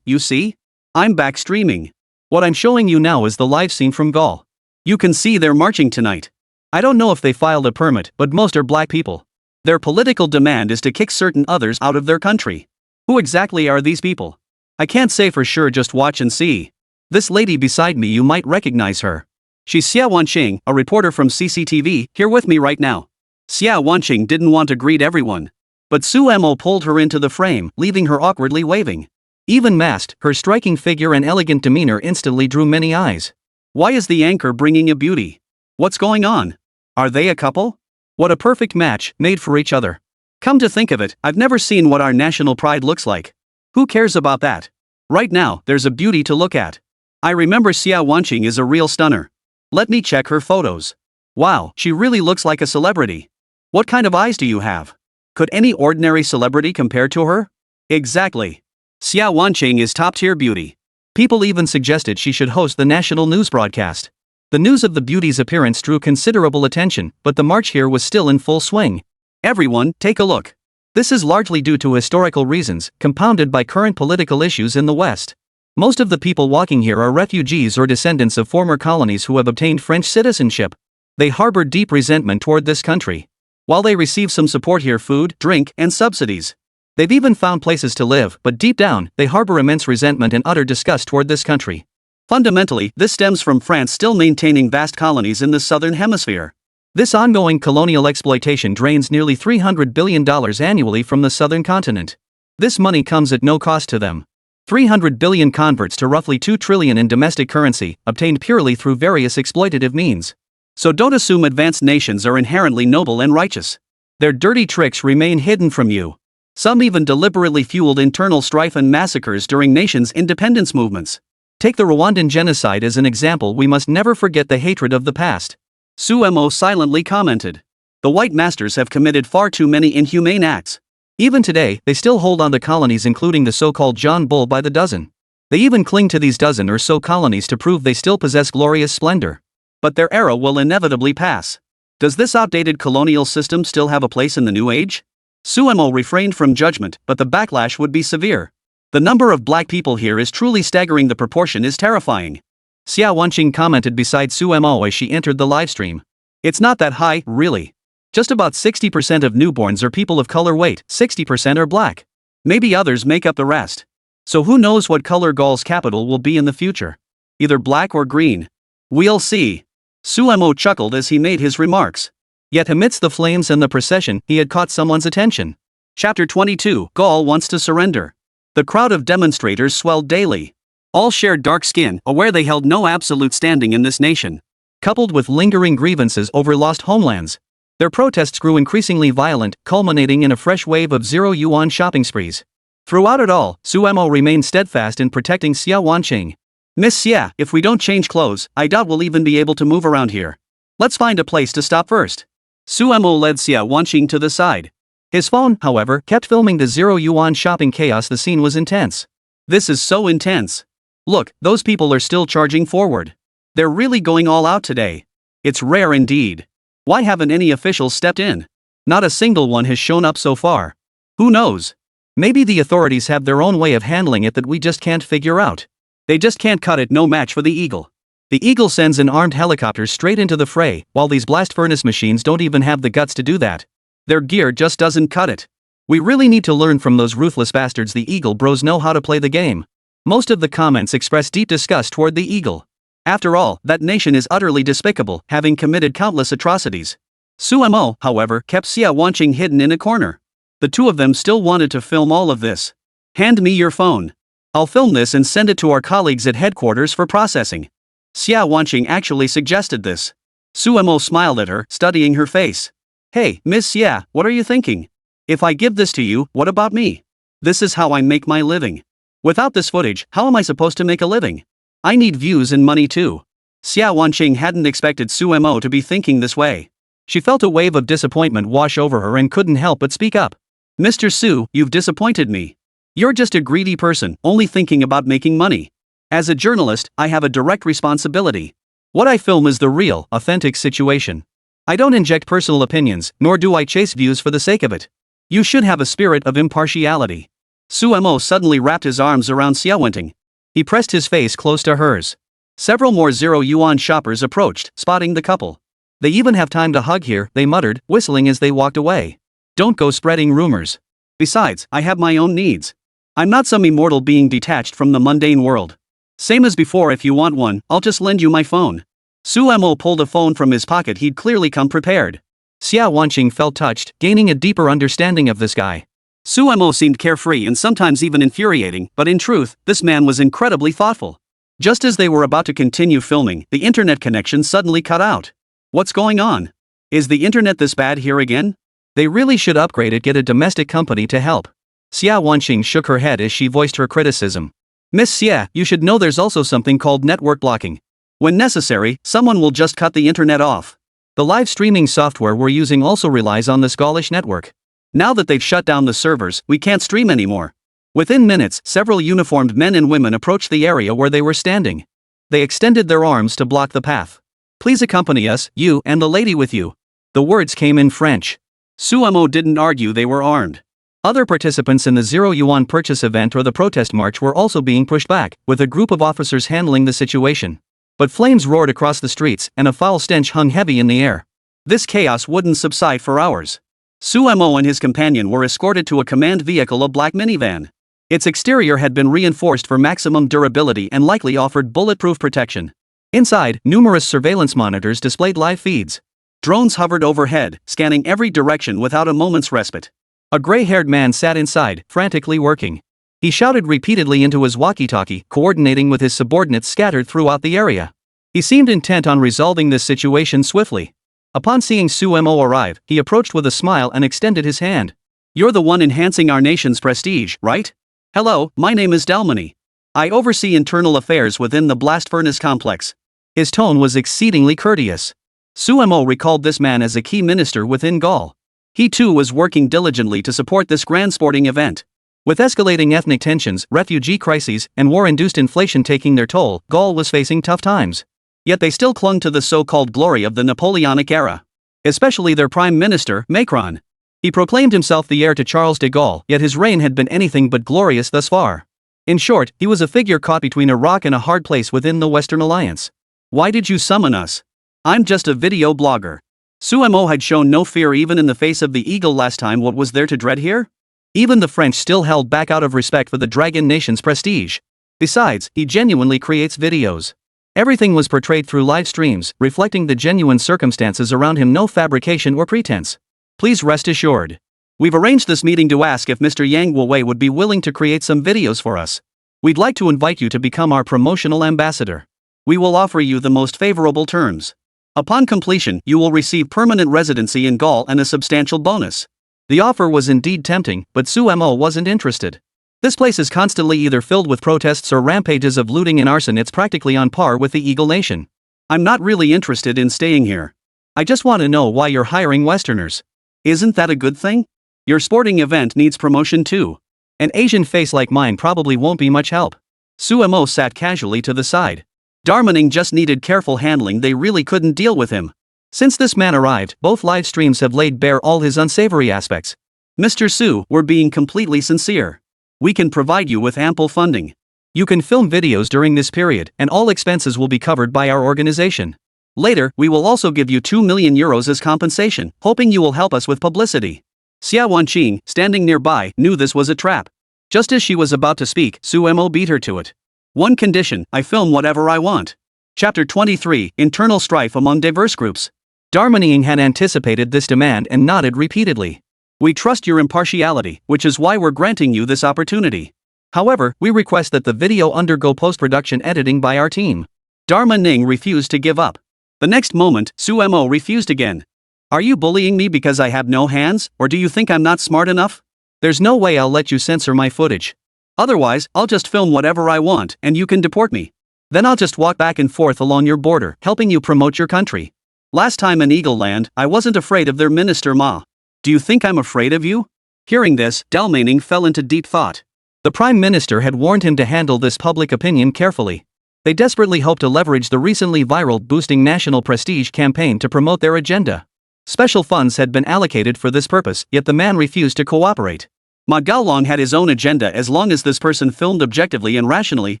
you see? I'm back streaming. What I'm showing you now is the live scene from Gaul. You can see they're marching tonight. I don't know if they filed a permit, but most are black people. Their political demand is to kick certain others out of their country. Who exactly are these people? I can't say for sure, just watch and see. This lady beside me, you might recognize her. She's Xia Wanqing, a reporter from CCTV, here with me right now. Xia Wanqing didn't want to greet everyone. But Suemo pulled her into the frame, leaving her awkwardly waving. Even masked, her striking figure and elegant demeanor instantly drew many eyes. Why is the anchor bringing a beauty? What's going on? Are they a couple? What a perfect match, made for each other. Come to think of it, I've never seen what our national pride looks like. Who cares about that? Right now, there's a beauty to look at. I remember Xia Wanqing is a real stunner. Let me check her photos. Wow, she really looks like a celebrity. What kind of eyes do you have? Could any ordinary celebrity compare to her? Exactly. Xia Wanqing is top-tier beauty. People even suggested she should host the national news broadcast. The news of the beauty's appearance drew considerable attention, but the march here was still in full swing. Everyone, take a look. This is largely due to historical reasons, compounded by current political issues in the West. Most of the people walking here are refugees or descendants of former colonies who have obtained French citizenship. They harbor deep resentment toward this country. While they receive some support here, food, drink, and subsidies. They've even found places to live, but deep down, they harbor immense resentment and utter disgust toward this country. Fundamentally, this stems from France still maintaining vast colonies in the southern hemisphere. This ongoing colonial exploitation drains nearly $300 billion annually from the southern continent. This money comes at no cost to them. 300 billion converts to roughly 2 trillion in domestic currency, obtained purely through various exploitative means. So don't assume advanced nations are inherently noble and righteous. Their dirty tricks remain hidden from you. Some even deliberately fueled internal strife and massacres during nations' independence movements. Take the Rwandan genocide as an example. We must never forget the hatred of the past. Suemo silently commented. The white masters have committed far too many inhumane acts. Even today, they still hold on to colonies, including the so-called John Bull by the dozen. They even cling to these dozen or so colonies to prove they still possess glorious splendor. But their era will inevitably pass. Does this outdated colonial system still have a place in the new age? Suemo refrained from judgment, but the backlash would be severe. The number of black people here is truly staggering. The proportion is terrifying. Xia Wanqing commented beside Suemo as she entered the livestream. It's not that high, really. Just about 60% of newborns are people of color. Wait, 60% are black. Maybe others make up the rest. So who knows what color Gaul's capital will be in the future? Either black or green. We'll see. Suemo chuckled as he made his remarks. Yet amidst the flames and the procession, he had caught someone's attention. Chapter 22, Gaul wants to surrender. The crowd of demonstrators swelled daily. All shared dark skin, aware they held no absolute standing in this nation. Coupled with lingering grievances over lost homelands, their protests grew increasingly violent, culminating in a fresh wave of zero-yuan shopping sprees. Throughout it all, Suemo remained steadfast in protecting Xia Wanqing. Miss Xia, if we don't change clothes, I doubt we'll even be able to move around here. Let's find a place to stop first. Suemo led Xia Wanqing to the side. His phone, however, kept filming the zero-yuan shopping chaos. The scene was intense. This is so intense. Look, those people are still charging forward. They're really going all out today. It's rare indeed. Why haven't any officials stepped in? Not a single one has shown up so far. Who knows? Maybe the authorities have their own way of handling it that we just can't figure out. They just can't cut it. No match for the Eagle. The Eagle sends an armed helicopter straight into the fray, while these blast furnace machines don't even have the guts to do that. Their gear just doesn't cut it. We really need to learn from those ruthless bastards. The Eagle bros know how to play the game. Most of the comments express deep disgust toward the Eagle. After all, that nation is utterly despicable, having committed countless atrocities. Suemo, however, kept Xia Wanqing hidden in a corner. The two of them still wanted to film all of this. Hand me your phone. I'll film this and send it to our colleagues at headquarters for processing. Xia Wanqing actually suggested this. Suemo smiled at her, studying her face. Hey, Miss Xia, what are you thinking? If I give this to you, what about me? This is how I make my living. Without this footage, how am I supposed to make a living? I need views and money too. Xia Wanqing hadn't expected Suemo to be thinking this way. She felt a wave of disappointment wash over her and couldn't help but speak up. Mr. Su, you've disappointed me. You're just a greedy person, only thinking about making money. As a journalist, I have a direct responsibility. What I film is the real, authentic situation. I don't inject personal opinions, nor do I chase views for the sake of it. You should have a spirit of impartiality. Suemo suddenly wrapped his arms around Xia Wanqing. He pressed his face close to hers. Several more zero-yuan shoppers approached, spotting the couple. They even have time to hug here, they muttered, whistling as they walked away. Don't go spreading rumors. Besides, I have my own needs. I'm not some immortal being detached from the mundane world. Same as before. If you want one, I'll just lend you my phone. Suemo pulled a phone from his pocket. He'd clearly come prepared. Xia Wanqing felt touched, gaining a deeper understanding of this guy. Suemo seemed carefree and sometimes even infuriating, but in truth, this man was incredibly thoughtful. Just as they were about to continue filming, the internet connection suddenly cut out. What's going on? Is the internet this bad here again? They really should upgrade it. Get a domestic company to help. Xia Wanqing shook her head as she voiced her criticism. Miss Xia, you should know there's also something called network blocking. When necessary, someone will just cut the internet off. The live streaming software we're using also relies on this Gaulish network. Now that they've shut down the servers, we can't stream anymore. Within minutes, several uniformed men and women approached the area where they were standing. They extended their arms to block the path. Please accompany us, you and the lady with you. The words came in French. Suemo didn't argue. They were armed. Other participants in the zero-yuan purchase event or the protest march were also being pushed back, with a group of officers handling the situation. But flames roared across the streets, and a foul stench hung heavy in the air. This chaos wouldn't subside for hours. Suemo and his companion were escorted to a command vehicle, a black minivan. Its exterior had been reinforced for maximum durability and likely offered bulletproof protection. Inside, numerous surveillance monitors displayed live feeds. Drones hovered overhead, scanning every direction without a moment's respite. A gray-haired man sat inside, frantically working. He shouted repeatedly into his walkie-talkie, coordinating with his subordinates scattered throughout the area. He seemed intent on resolving this situation swiftly. Upon seeing Suemo arrive, he approached with a smile and extended his hand. You're the one enhancing our nation's prestige, right? Hello, my name is Dalmany. I oversee internal affairs within the blast furnace complex. His tone was exceedingly courteous. Suemo recalled this man as a key minister within Gaul. He too was working diligently to support this grand sporting event. With escalating ethnic tensions, refugee crises, and war-induced inflation taking their toll, Gaul was facing tough times. Yet they still clung to the so-called glory of the Napoleonic era. Especially their prime minister, Macron. He proclaimed himself the heir to Charles de Gaulle, yet his reign had been anything but glorious thus far. In short, he was a figure caught between a rock and a hard place within the Western Alliance. Why did you summon us? I'm just a video blogger. Suemo had shown no fear even in the face of the Eagle last time. What was there to dread here? Even the French still held back out of respect for the Dragon Nation's prestige. Besides, he genuinely creates videos. Everything was portrayed through live streams, reflecting the genuine circumstances around him, no fabrication or pretense. Please rest assured. We've arranged this meeting to ask if Mr. Yang Wei would be willing to create some videos for us. We'd like to invite you to become our promotional ambassador. We will offer you the most favorable terms. Upon completion, you will receive permanent residency in Gaul and a substantial bonus. The offer was indeed tempting, but Sumo wasn't interested. This place is constantly either filled with protests or rampages of looting and arson. It's practically on par with the Eagle Nation. I'm not really interested in staying here. I just want to know why you're hiring Westerners. Isn't that a good thing? Your sporting event needs promotion too. An Asian face like mine probably won't be much help. Sumo sat casually to the side. Darmaning just needed careful handling. They really couldn't deal with him. Since this man arrived, both live streams have laid bare all his unsavory aspects. Mr. Su, we're being completely sincere. We can provide you with ample funding. You can film videos during this period, and all expenses will be covered by our organization. Later, we will also give you 2 million euros as compensation, hoping you will help us with publicity. Xia Wanqing, standing nearby, knew this was a trap. Just as she was about to speak, Sumo beat her to it. One condition: I film whatever I want. Chapter 23, Internal Strife Among Diverse Groups. Darmaning had anticipated this demand and nodded repeatedly. We trust your impartiality, which is why we're granting you this opportunity. However, we request that the video undergo post-production editing by our team. Darmaning refused to give up. The next moment, Sumo refused again. Are you bullying me because I have no hands, or do you think I'm not smart enough? There's no way I'll let you censor my footage. Otherwise, I'll just film whatever I want and you can deport me. Then I'll just walk back and forth along your border, helping you promote your country. Last time in Eagle Land, I wasn't afraid of their minister Ma. Do you think I'm afraid of you? Hearing this, Darmaning fell into deep thought. The Prime Minister had warned him to handle this public opinion carefully. They desperately hoped to leverage the recently viral boosting national prestige campaign to promote their agenda. Special funds had been allocated for this purpose, yet the man refused to cooperate. Ma Gaolong had his own agenda. As long as this person filmed objectively and rationally,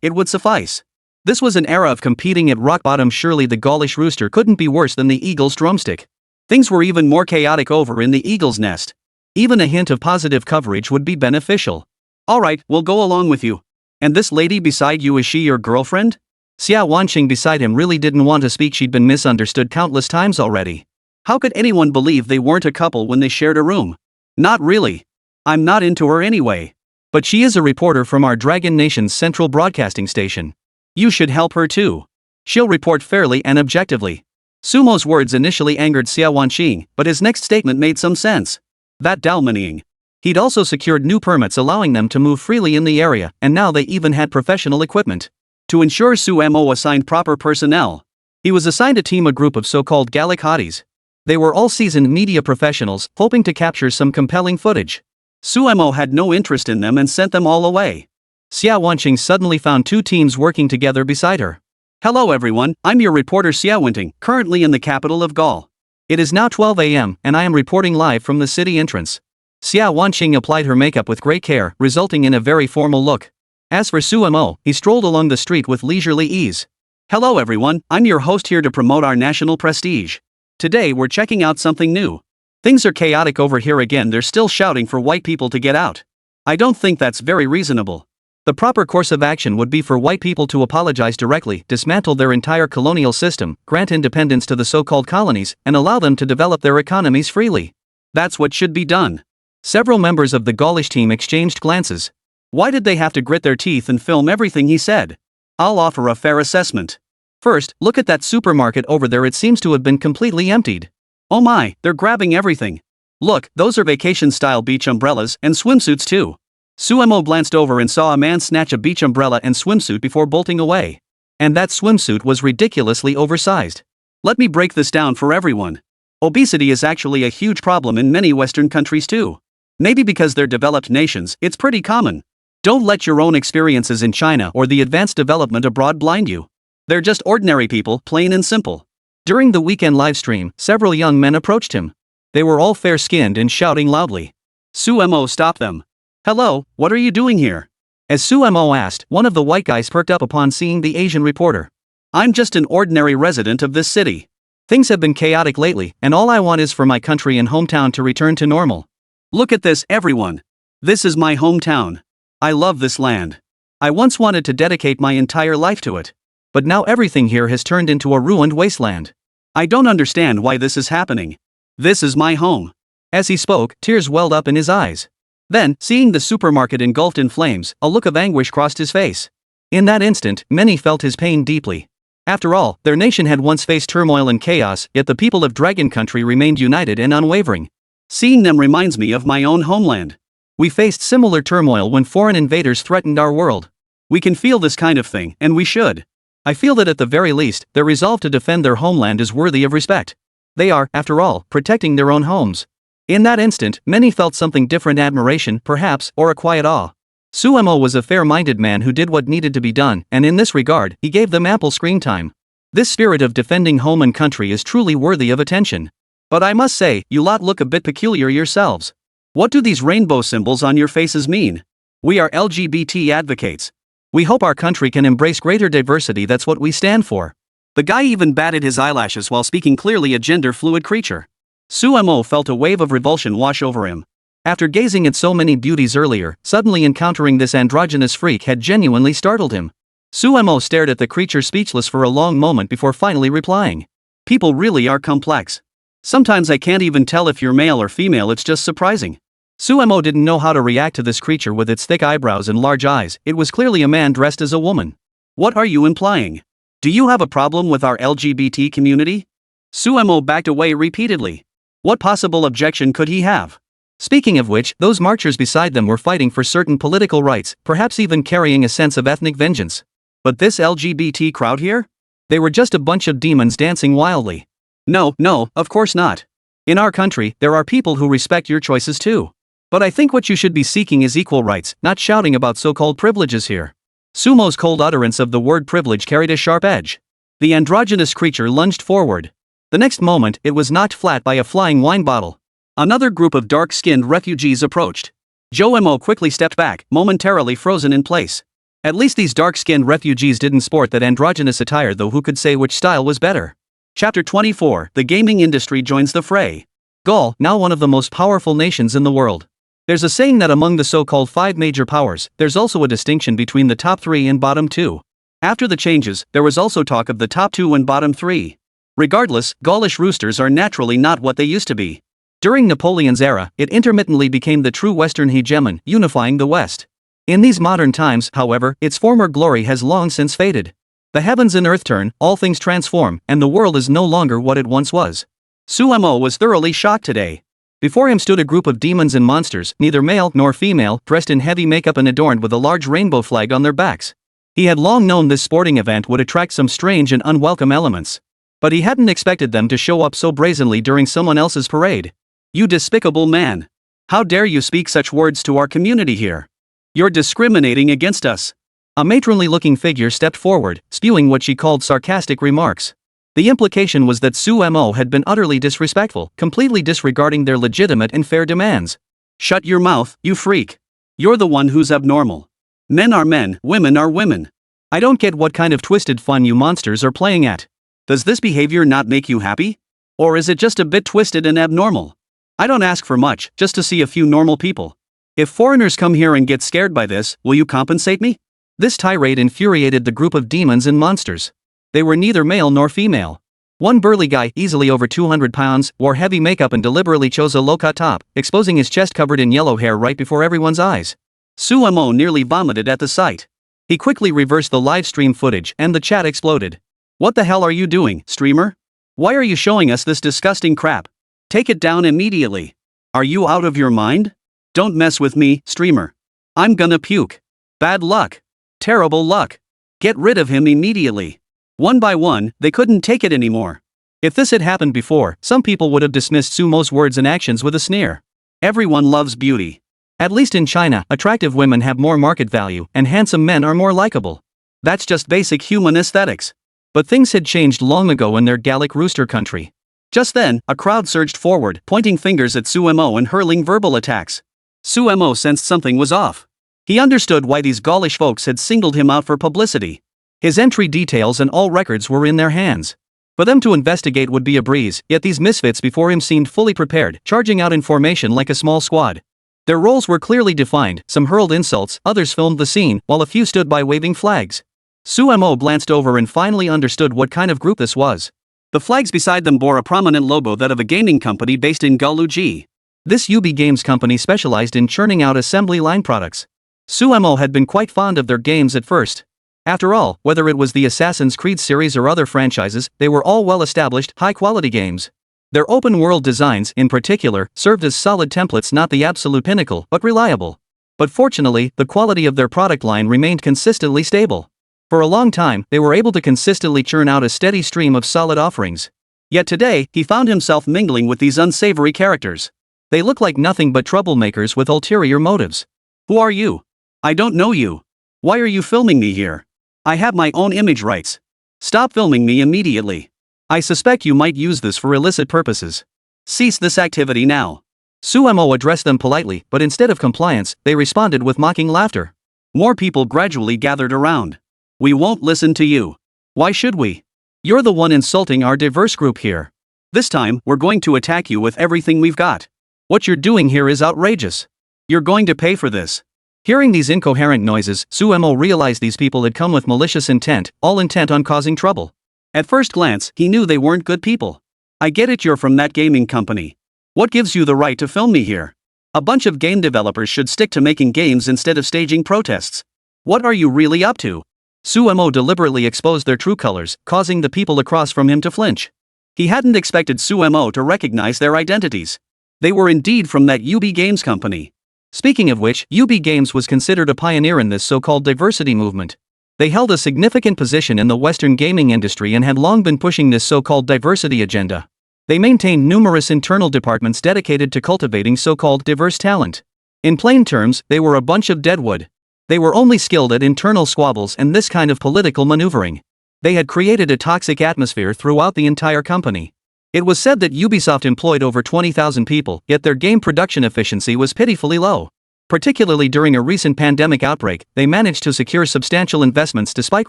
it would suffice. This was an era of competing at rock bottom. Surely the Gaulish rooster couldn't be worse than the eagle's drumstick. Things were even more chaotic over in the eagle's nest. Even a hint of positive coverage would be beneficial. Alright, we'll go along with you. And this lady beside you, is she your girlfriend? Xia Wanqing beside him really didn't want to speak. She'd been misunderstood countless times already. How could anyone believe they weren't a couple when they shared a room? Not really. I'm not into her anyway. But she is a reporter from our Dragon Nation's central broadcasting station. You should help her too. She'll report fairly and objectively. Sumo's words initially angered Xia Wanqing, but his next statement made some sense. That Darmaning. He'd also secured new permits allowing them to move freely in the area, and now they even had professional equipment. To ensure Sumo assigned proper personnel, he was assigned a group of so-called Gallic hotties. They were all seasoned media professionals, hoping to capture some compelling footage. Sumo had no interest in them and sent them all away. Xia Wanqing suddenly found two teams working together beside her. Hello everyone, I'm your reporter Xia Wanqing, currently in the capital of Gaul. It is now 12 a.m. and I am reporting live from the city entrance. Xia Wanqing applied her makeup with great care, resulting in a very formal look. As for Sumo, he strolled along the street with leisurely ease. Hello everyone, I'm your host here to promote our national prestige. Today we're checking out something new. Things are chaotic over here again. They're still shouting for white people to get out. I don't think that's very reasonable. The proper course of action would be for white people to apologize directly, dismantle their entire colonial system, grant independence to the so-called colonies, and allow them to develop their economies freely. That's what should be done. Several members of the Gaulish team exchanged glances. Why did they have to grit their teeth and film everything he said? I'll offer a fair assessment. First, look at that supermarket over there. It seems to have been completely emptied. Oh my, they're grabbing everything. Look, those are vacation-style beach umbrellas and swimsuits too. Sumo glanced over and saw a man snatch a beach umbrella and swimsuit before bolting away. And that swimsuit was ridiculously oversized. Let me break this down for everyone. Obesity is actually a huge problem in many Western countries too. Maybe because they're developed nations, it's pretty common. Don't let your own experiences in China or the advanced development abroad blind you. They're just ordinary people, plain and simple. During the weekend livestream, several young men approached him. They were all fair-skinned and shouting loudly. Sumo stopped them. Hello, what are you doing here? As Sumo asked, one of the white guys perked up upon seeing the Asian reporter. I'm just an ordinary resident of this city. Things have been chaotic lately, and all I want is for my country and hometown to return to normal. Look at this, everyone. This is my hometown. I love this land. I once wanted to dedicate my entire life to it. But now everything here has turned into a ruined wasteland. I don't understand why this is happening. This is my home. As he spoke, tears welled up in his eyes. Then, seeing the supermarket engulfed in flames, a look of anguish crossed his face. In that instant, many felt his pain deeply. After all, their nation had once faced turmoil and chaos, yet the people of Dragon Country remained united and unwavering. Seeing them reminds me of my own homeland. We faced similar turmoil when foreign invaders threatened our world. We can feel this kind of thing, and we should. I feel that at the very least, their resolve to defend their homeland is worthy of respect. They are, after all, protecting their own homes. In that instant, many felt something different: admiration, perhaps, or a quiet awe. Suemo was a fair-minded man who did what needed to be done, and in this regard, he gave them ample screen time. This spirit of defending home and country is truly worthy of attention. But I must say, you lot look a bit peculiar yourselves. What do these rainbow symbols on your faces mean? We are LGBT advocates. We hope our country can embrace greater diversity. That's what we stand for. The guy even batted his eyelashes while speaking clearly, a gender-fluid creature. Suemo felt a wave of revulsion wash over him. After gazing at so many beauties earlier, suddenly encountering this androgynous freak had genuinely startled him. Suemo stared at the creature speechless for a long moment before finally replying. People really are complex. Sometimes I can't even tell if you're male or female, it's just surprising. Suemo didn't know how to react to this creature with its thick eyebrows and large eyes. It was clearly a man dressed as a woman. What are you implying? Do you have a problem with our LGBT community? Suemo backed away repeatedly. What possible objection could he have? Speaking of which, those marchers beside them were fighting for certain political rights, perhaps even carrying a sense of ethnic vengeance. But this LGBT crowd here? They were just a bunch of demons dancing wildly. No, of course not. In our country, there are people who respect your choices too. But I think what you should be seeking is equal rights, not shouting about so-called privileges here. Sumo's cold utterance of the word privilege carried a sharp edge. The androgynous creature lunged forward. The next moment, it was knocked flat by a flying wine bottle. Another group of dark-skinned refugees approached. Joemo quickly stepped back, momentarily frozen in place. At least these dark-skinned refugees didn't sport that androgynous attire, though who could say which style was better? Chapter 24, The gaming industry joins the fray. Gaul, now one of the most powerful nations in the world. There's a saying that among the so-called 5 major powers, there's also a distinction between the top 3 and bottom 2. After the changes, there was also talk of the top 2 and bottom 3. Regardless, Gaulish roosters are naturally not what they used to be. During Napoleon's era, it intermittently became the true Western hegemon, unifying the West. In these modern times, however, its former glory has long since faded. The heavens and earth turn, all things transform, and the world is no longer what it once was. Suemo was thoroughly shocked today. Before him stood a group of demons and monsters, neither male nor female, dressed in heavy makeup and adorned with a large rainbow flag on their backs. He had long known this sporting event would attract some strange and unwelcome elements. But he hadn't expected them to show up so brazenly during someone else's parade. You despicable man! How dare you speak such words to our community here? You're discriminating against us. A matronly-looking figure stepped forward, spewing what she called sarcastic remarks. The implication was that Suemo had been utterly disrespectful, completely disregarding their legitimate and fair demands. Shut your mouth, you freak. You're the one who's abnormal. Men are men, women are women. I don't get what kind of twisted fun you monsters are playing at. Does this behavior not make you happy? Or is it just a bit twisted and abnormal? I don't ask for much, just to see a few normal people. If foreigners come here and get scared by this, will you compensate me? This tirade infuriated the group of demons and monsters. They were neither male nor female. One burly guy, easily over 200 pounds, wore heavy makeup and deliberately chose a low-cut top, exposing his chest covered in yellow hair right before everyone's eyes. Suemo nearly vomited at the sight. He quickly reversed the live stream footage and the chat exploded. What the hell are you doing, streamer? Why are you showing us this disgusting crap? Take it down immediately. Are you out of your mind? Don't mess with me, streamer. I'm gonna puke. Bad luck. Terrible luck. Get rid of him immediately. One by one, they couldn't take it anymore. If this had happened before, some people would have dismissed Sumo's words and actions with a sneer. Everyone loves beauty. At least in China, attractive women have more market value, and handsome men are more likable. That's just basic human aesthetics. But things had changed long ago in their Gallic rooster country. Just then, a crowd surged forward, pointing fingers at Suemo and hurling verbal attacks. Suemo sensed something was off. He understood why these Gaulish folks had singled him out for publicity. His entry details and all records were in their hands. For them to investigate would be a breeze, yet these misfits before him seemed fully prepared, charging out in formation like a small squad. Their roles were clearly defined, some hurled insults, others filmed the scene, while a few stood by waving flags. Sumo glanced over and finally understood what kind of group this was. The flags beside them bore a prominent logo, that of a gaming company based in Galuji. This UB Games company specialized in churning out assembly line products. Sumo had been quite fond of their games at first. After all, whether it was the Assassin's Creed series or other franchises, they were all well-established, high-quality games. Their open-world designs, in particular, served as solid templates, not the absolute pinnacle, but reliable. But fortunately, the quality of their product line remained consistently stable. For a long time, they were able to consistently churn out a steady stream of solid offerings. Yet today, he found himself mingling with these unsavory characters. They look like nothing but troublemakers with ulterior motives. Who are you? I don't know you. Why are you filming me here? I have my own image rights. Stop filming me immediately. I suspect you might use this for illicit purposes. Cease this activity now. Sumo addressed them politely, but instead of compliance, they responded with mocking laughter. More people gradually gathered around. We won't listen to you. Why should we? You're the one insulting our diverse group here. This time, we're going to attack you with everything we've got. What you're doing here is outrageous. You're going to pay for this. Hearing these incoherent noises, Sumo realized these people had come with malicious intent, all intent on causing trouble. At first glance, he knew they weren't good people. I get it, you're from that gaming company. What gives you the right to film me here? A bunch of game developers should stick to making games instead of staging protests. What are you really up to? Sumo deliberately exposed their true colors, causing the people across from him to flinch. He hadn't expected Sumo to recognize their identities. They were indeed from that UB Games company. Speaking of which, UB Games was considered a pioneer in this so-called diversity movement. They held a significant position in the Western gaming industry and had long been pushing this so-called diversity agenda. They maintained numerous internal departments dedicated to cultivating so-called diverse talent. In plain terms, they were a bunch of deadwood. They were only skilled at internal squabbles and this kind of political maneuvering. They had created a toxic atmosphere throughout the entire company. It was said that Ubisoft employed over 20,000 people, yet their game production efficiency was pitifully low. Particularly during a recent pandemic outbreak, they managed to secure substantial investments despite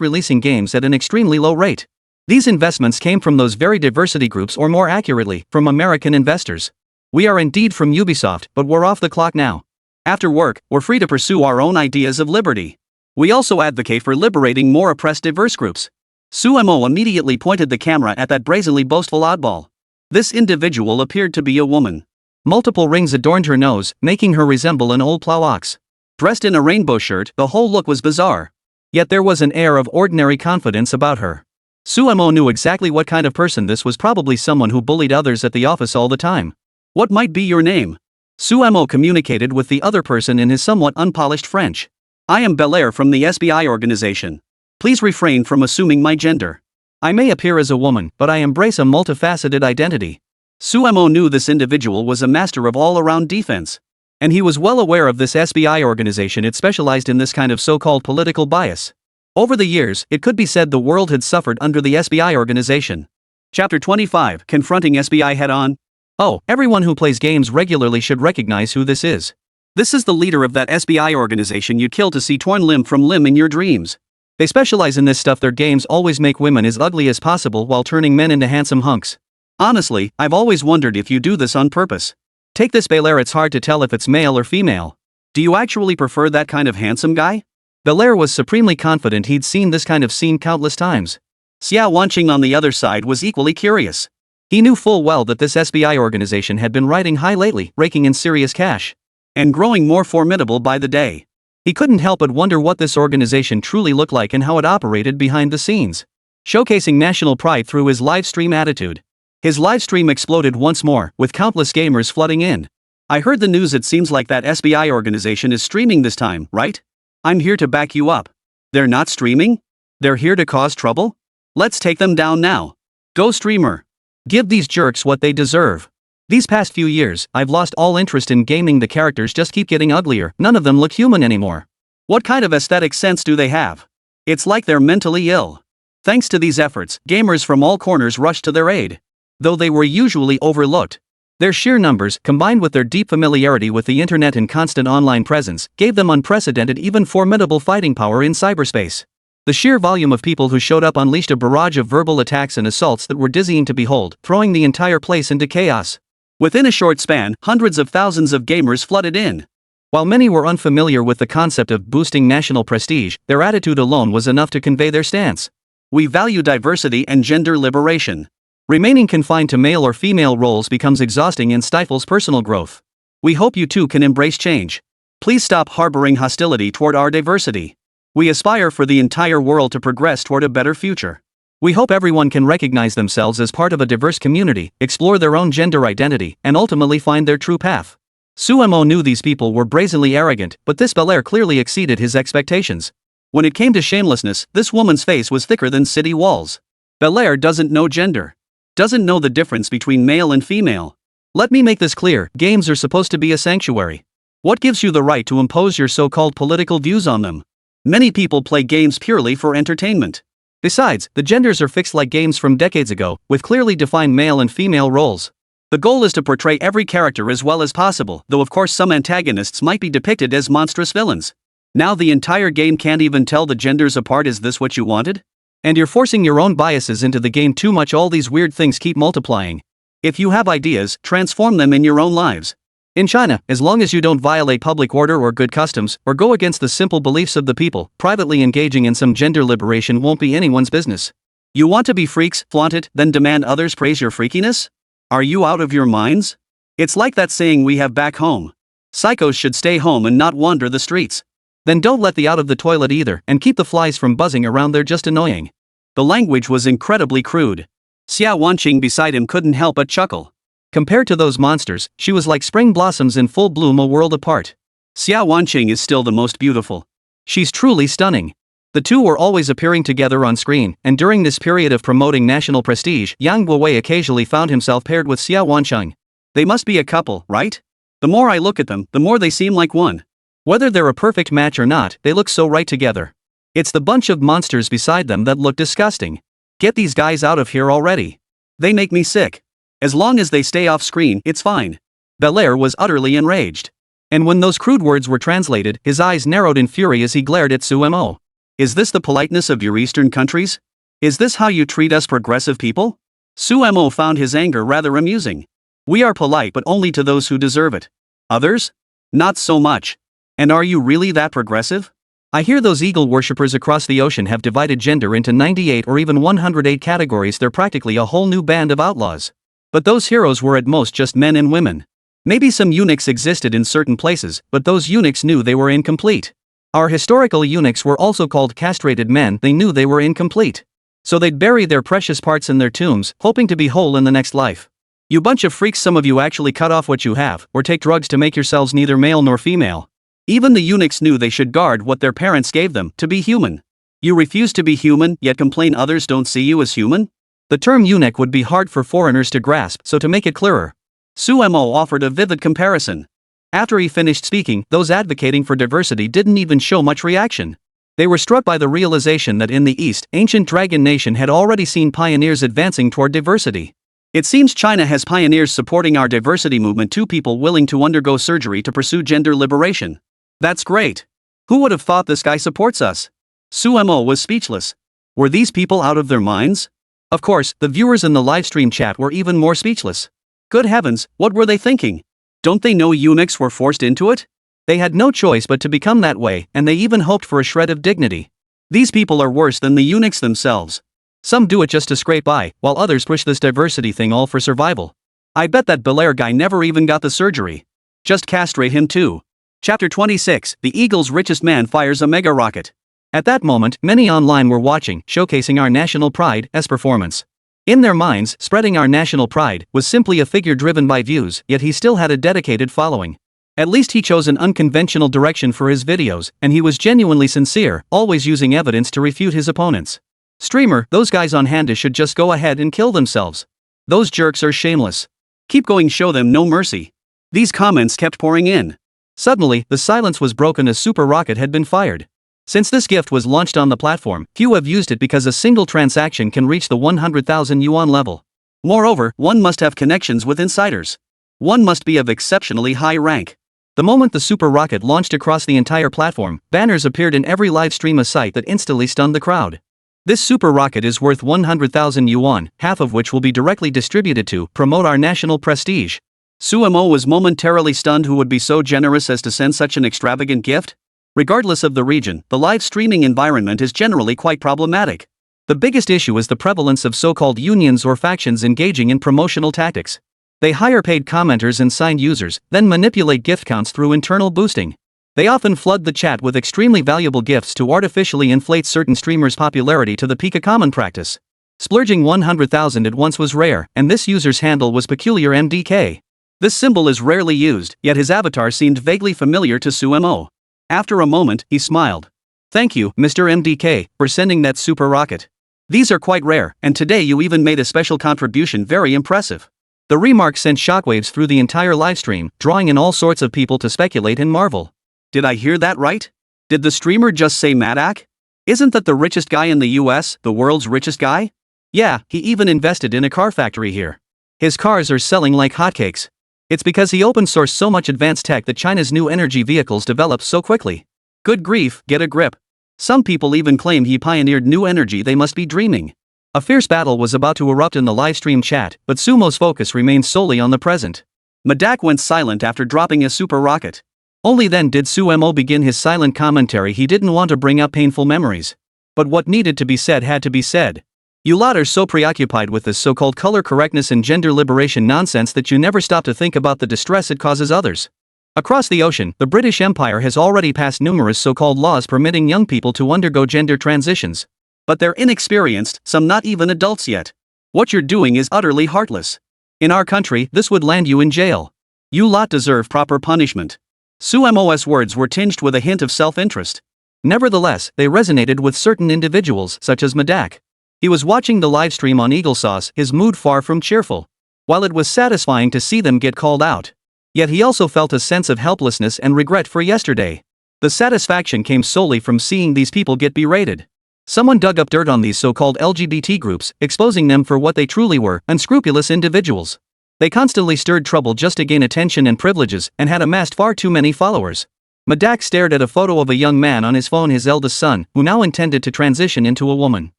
releasing games at an extremely low rate. These investments came from those very diversity groups, or more accurately, from American investors. We are indeed from Ubisoft, but we're off the clock now. After work, we're free to pursue our own ideas of liberty. We also advocate for liberating more oppressed diverse groups. Sumo immediately pointed the camera at that brazenly boastful oddball. This individual appeared to be a woman. Multiple rings adorned her nose, making her resemble an old plow ox. Dressed in a rainbow shirt, the whole look was bizarre. Yet there was an air of ordinary confidence about her. Sumo knew exactly what kind of person this was, probably someone who bullied others at the office all the time. What might be your name? Sumo communicated with the other person in his somewhat unpolished French. I am Belair from the SBI organization. Please refrain from assuming my gender. I may appear as a woman, but I embrace a multifaceted identity. Sumo knew this individual was a master of all-around defense. And he was well aware of this SBI organization. It specialized in this kind of so-called political bias. Over the years, it could be said the world had suffered under the SBI organization. Chapter 25, Confronting SBI Head-On. Oh, everyone who plays games regularly should recognize who this is. This is the leader of that SBI organization you'd kill to see torn limb from limb in your dreams. They specialize in this stuff. Their games always make women as ugly as possible while turning men into handsome hunks. Honestly, I've always wondered if you do this on purpose. Take this Belair, it's hard to tell if it's male or female. Do you actually prefer that kind of handsome guy? Belair was supremely confident he'd seen this kind of scene countless times. Xiao Wanqing on the other side was equally curious. He knew full well that this SBI organization had been riding high lately, raking in serious cash. And growing more formidable by the day. He couldn't help but wonder what this organization truly looked like and how it operated behind the scenes. Showcasing national pride through his livestream attitude. His livestream exploded once more, with countless gamers flooding in. I heard the news, it seems like that SBI organization is streaming this time, right? I'm here to back you up. They're not streaming? They're here to cause trouble? Let's take them down now. Go streamer. Give these jerks what they deserve. These past few years, I've lost all interest in gaming. The characters just keep getting uglier, none of them look human anymore. What kind of aesthetic sense do they have? It's like they're mentally ill. Thanks to these efforts, gamers from all corners rushed to their aid. Though they were usually overlooked. Their sheer numbers, combined with their deep familiarity with the internet and constant online presence, gave them unprecedented, even formidable fighting power in cyberspace. The sheer volume of people who showed up unleashed a barrage of verbal attacks and assaults that were dizzying to behold, throwing the entire place into chaos. Within a short span, hundreds of thousands of gamers flooded in. While many were unfamiliar with the concept of boosting national prestige, their attitude alone was enough to convey their stance. We value diversity and gender liberation. Remaining confined to male or female roles becomes exhausting and stifles personal growth. We hope you too can embrace change. Please stop harboring hostility toward our diversity. We aspire for the entire world to progress toward a better future. We hope everyone can recognize themselves as part of a diverse community, explore their own gender identity, and ultimately find their true path. Suemo knew these people were brazenly arrogant, but this Belair clearly exceeded his expectations. When it came to shamelessness, this woman's face was thicker than city walls. Belair doesn't know gender. Doesn't know the difference between male and female. Let me make this clear, games are supposed to be a sanctuary. What gives you the right to impose your so-called political views on them? Many people play games purely for entertainment. Besides, the genders are fixed like games from decades ago, with clearly defined male and female roles. The goal is to portray every character as well as possible, though of course some antagonists might be depicted as monstrous villains. Now the entire game can't even tell the genders apart. Is this what you wanted? And you're forcing your own biases into the game too much. All these weird things keep multiplying. If you have ideas, transform them in your own lives. In China, as long as you don't violate public order or good customs, or go against the simple beliefs of the people, privately engaging in some gender liberation won't be anyone's business. You want to be freaks, flaunt it, then demand others praise your freakiness? Are you out of your minds? It's like that saying we have back home. Psychos should stay home and not wander the streets. Then don't let the out of the toilet either, and keep the flies from buzzing around. They're just annoying. The language was incredibly crude. Xia Wanqing beside him couldn't help but chuckle. Compared to those monsters, she was like spring blossoms in full bloom, a world apart. Xia Wanqing is still the most beautiful. She's truly stunning. The two were always appearing together on screen, and during this period of promoting national prestige, Yang Guowei occasionally found himself paired with Xia Wanqing. They must be a couple, right? The more I look at them, the more they seem like one. Whether they're a perfect match or not, they look so right together. It's the bunch of monsters beside them that look disgusting. Get these guys out of here already. They make me sick. As long as they stay off screen, it's fine. Belair was utterly enraged. And when those crude words were translated, his eyes narrowed in fury as he glared at Suemo. Is this the politeness of your Eastern countries? Is this how you treat us progressive people? Suemo found his anger rather amusing. We are polite but only to those who deserve it. Others? Not so much. And are you really that progressive? I hear those eagle worshippers across the ocean have divided gender into 98 or even 108 categories. They're practically a whole new band of outlaws. But those heroes were at most just men and women. Maybe some eunuchs existed in certain places, but those eunuchs knew they were incomplete. Our historical eunuchs were also called castrated men. They knew they were incomplete. So they'd bury their precious parts in their tombs, hoping to be whole in the next life. You bunch of freaks, some of you actually cut off what you have, or take drugs to make yourselves neither male nor female. Even the eunuchs knew they should guard what their parents gave them, to be human. You refuse to be human, yet complain others don't see you as human? The term eunuch would be hard for foreigners to grasp, so to make it clearer, Suemo offered a vivid comparison. After he finished speaking, those advocating for diversity didn't even show much reaction. They were struck by the realization that in the East, ancient dragon nation had already seen pioneers advancing toward diversity. It seems China has pioneers supporting our diversity movement too, people willing to undergo surgery to pursue gender liberation. That's great. Who would have thought this guy supports us? Suemo was speechless. Were these people out of their minds? Of course, the viewers in the livestream chat were even more speechless. Good heavens, what were they thinking? Don't they know eunuchs were forced into it? They had no choice but to become that way, and they even hoped for a shred of dignity. These people are worse than the eunuchs themselves. Some do it just to scrape by, while others push this diversity thing all for survival. I bet that Belair guy never even got the surgery. Just castrate him too. Chapter 26, The Eagle's Richest Man Fires a Mega Rocket. At that moment, many online were watching, showcasing our national pride as performance. In their minds, spreading our national pride was simply a figure driven by views, yet he still had a dedicated following. At least he chose an unconventional direction for his videos, and he was genuinely sincere, always using evidence to refute his opponents. Streamer, those guys on Handa should just go ahead and kill themselves. Those jerks are shameless. Keep going, show them no mercy. These comments kept pouring in. Suddenly, the silence was broken as Super Rocket had been fired. Since this gift was launched on the platform, few have used it because a single transaction can reach the 100,000 yuan level. Moreover, one must have connections with insiders. One must be of exceptionally high rank. The moment the Super Rocket launched across the entire platform, banners appeared in every live stream, a sight that instantly stunned the crowd. This Super Rocket is worth 100,000 yuan, half of which will be directly distributed to promote our national prestige. Sumo was momentarily stunned. Who would be so generous as to send such an extravagant gift? Regardless of the region, the live streaming environment is generally quite problematic. The biggest issue is the prevalence of so-called unions or factions engaging in promotional tactics. They hire paid commenters and signed users, then manipulate gift counts through internal boosting. They often flood the chat with extremely valuable gifts to artificially inflate certain streamers' popularity to the peak. A common practice. Splurging 100,000 at once was rare, and this user's handle was peculiar MDK. This symbol is rarely used, yet his avatar seemed vaguely familiar to Sumo. After a moment, he smiled. "Thank you, Mr. MDK, for sending that super rocket. These are quite rare, and today you even made a special contribution. Very impressive." The remark sent shockwaves through the entire livestream, drawing in all sorts of people to speculate and marvel. Did I hear that right? Did the streamer just say Madak? Isn't that the richest guy in the US, the world's richest guy? Yeah, he even invested in a car factory here. His cars are selling like hotcakes. It's because he open-sourced so much advanced tech that China's new energy vehicles developed so quickly. Good grief, get a grip. Some people even claim he pioneered new energy. They must be dreaming. A fierce battle was about to erupt in the livestream chat, but Sumo's focus remained solely on the present. Madak went silent after dropping a super rocket. Only then did Sumo begin his silent commentary. He didn't want to bring up painful memories. But what needed to be said had to be said. You lot are so preoccupied with this so-called color correctness and gender liberation nonsense that you never stop to think about the distress it causes others. Across the ocean, the British Empire has already passed numerous so-called laws permitting young people to undergo gender transitions. But they're inexperienced, some not even adults yet. What you're doing is utterly heartless. In our country, this would land you in jail. You lot deserve proper punishment. Sumo's words were tinged with a hint of self-interest. Nevertheless, they resonated with certain individuals, such as Madak. He was watching the livestream on Eagle Sauce, his mood far from cheerful. While it was satisfying to see them get called out, yet he also felt a sense of helplessness and regret for yesterday. The satisfaction came solely from seeing these people get berated. Someone dug up dirt on these so-called LGBT groups, exposing them for what they truly were, unscrupulous individuals. They constantly stirred trouble just to gain attention and privileges, and had amassed far too many followers. Madak stared at a photo of a young man on his phone, his eldest son, who now intended to transition into a woman.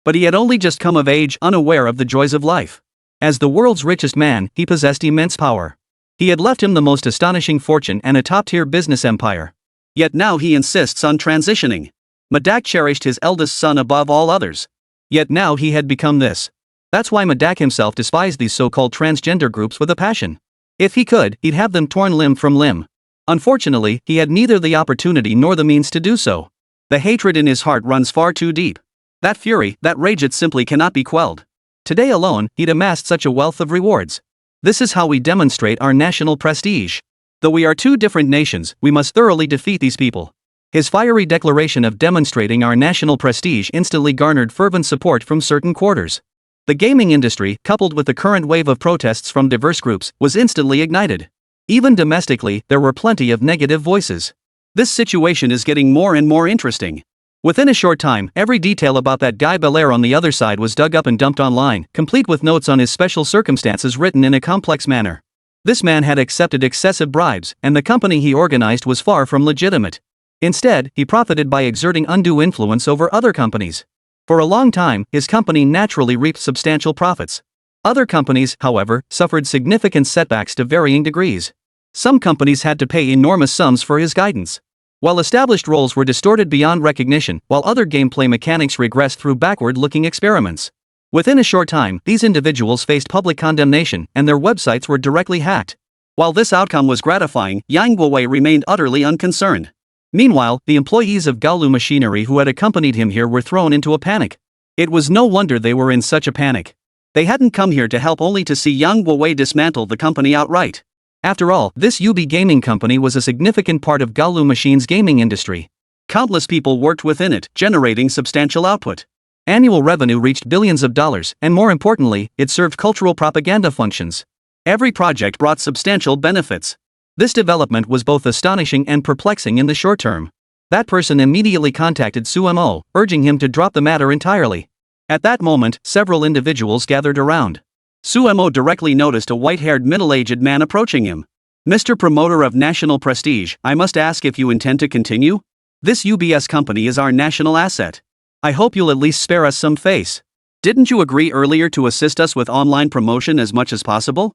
But he had only just come of age, unaware of the joys of life. As the world's richest man, he possessed immense power. He had left him the most astonishing fortune and a top-tier business empire. Yet now he insists on transitioning. Madak cherished his eldest son above all others. Yet now he had become this. That's why Madak himself despised these so-called transgender groups with a passion. If he could, he'd have them torn limb from limb. Unfortunately, he had neither the opportunity nor the means to do so. The hatred in his heart runs far too deep. That fury, that rage, it simply cannot be quelled. Today alone, he'd amassed such a wealth of rewards. This is how we demonstrate our national prestige. Though we are two different nations, we must thoroughly defeat these people. His fiery declaration of demonstrating our national prestige instantly garnered fervent support from certain quarters. The gaming industry, coupled with the current wave of protests from diverse groups, was instantly ignited. Even domestically, there were plenty of negative voices. This situation is getting more and more interesting. Within a short time, every detail about that guy Belair on the other side was dug up and dumped online, complete with notes on his special circumstances written in a complex manner. This man had accepted excessive bribes, and the company he organized was far from legitimate. Instead, he profited by exerting undue influence over other companies. For a long time, his company naturally reaped substantial profits. Other companies, however, suffered significant setbacks to varying degrees. Some companies had to pay enormous sums for his guidance. While established roles were distorted beyond recognition, while other gameplay mechanics regressed through backward-looking experiments. Within a short time, these individuals faced public condemnation, and their websites were directly hacked. While this outcome was gratifying, Yang Guowei remained utterly unconcerned. Meanwhile, the employees of Gaolu Machinery who had accompanied him here were thrown into a panic. It was no wonder they were in such a panic. They hadn't come here to help, only to see Yang Guowei dismantle the company outright. After all, this UB gaming company was a significant part of Gaolu Machine's gaming industry. Countless people worked within it, generating substantial output. Annual revenue reached billions of dollars, and more importantly, it served cultural propaganda functions. Every project brought substantial benefits. This development was both astonishing and perplexing in the short term. That person immediately contacted Sumo, urging him to drop the matter entirely. At that moment, several individuals gathered around. Sumo directly noticed a white-haired middle-aged man approaching him. "Mr. Promoter of National Prestige, I must ask if you intend to continue? This UBS company is our national asset. I hope you'll at least spare us some face. Didn't you agree earlier to assist us with online promotion as much as possible?"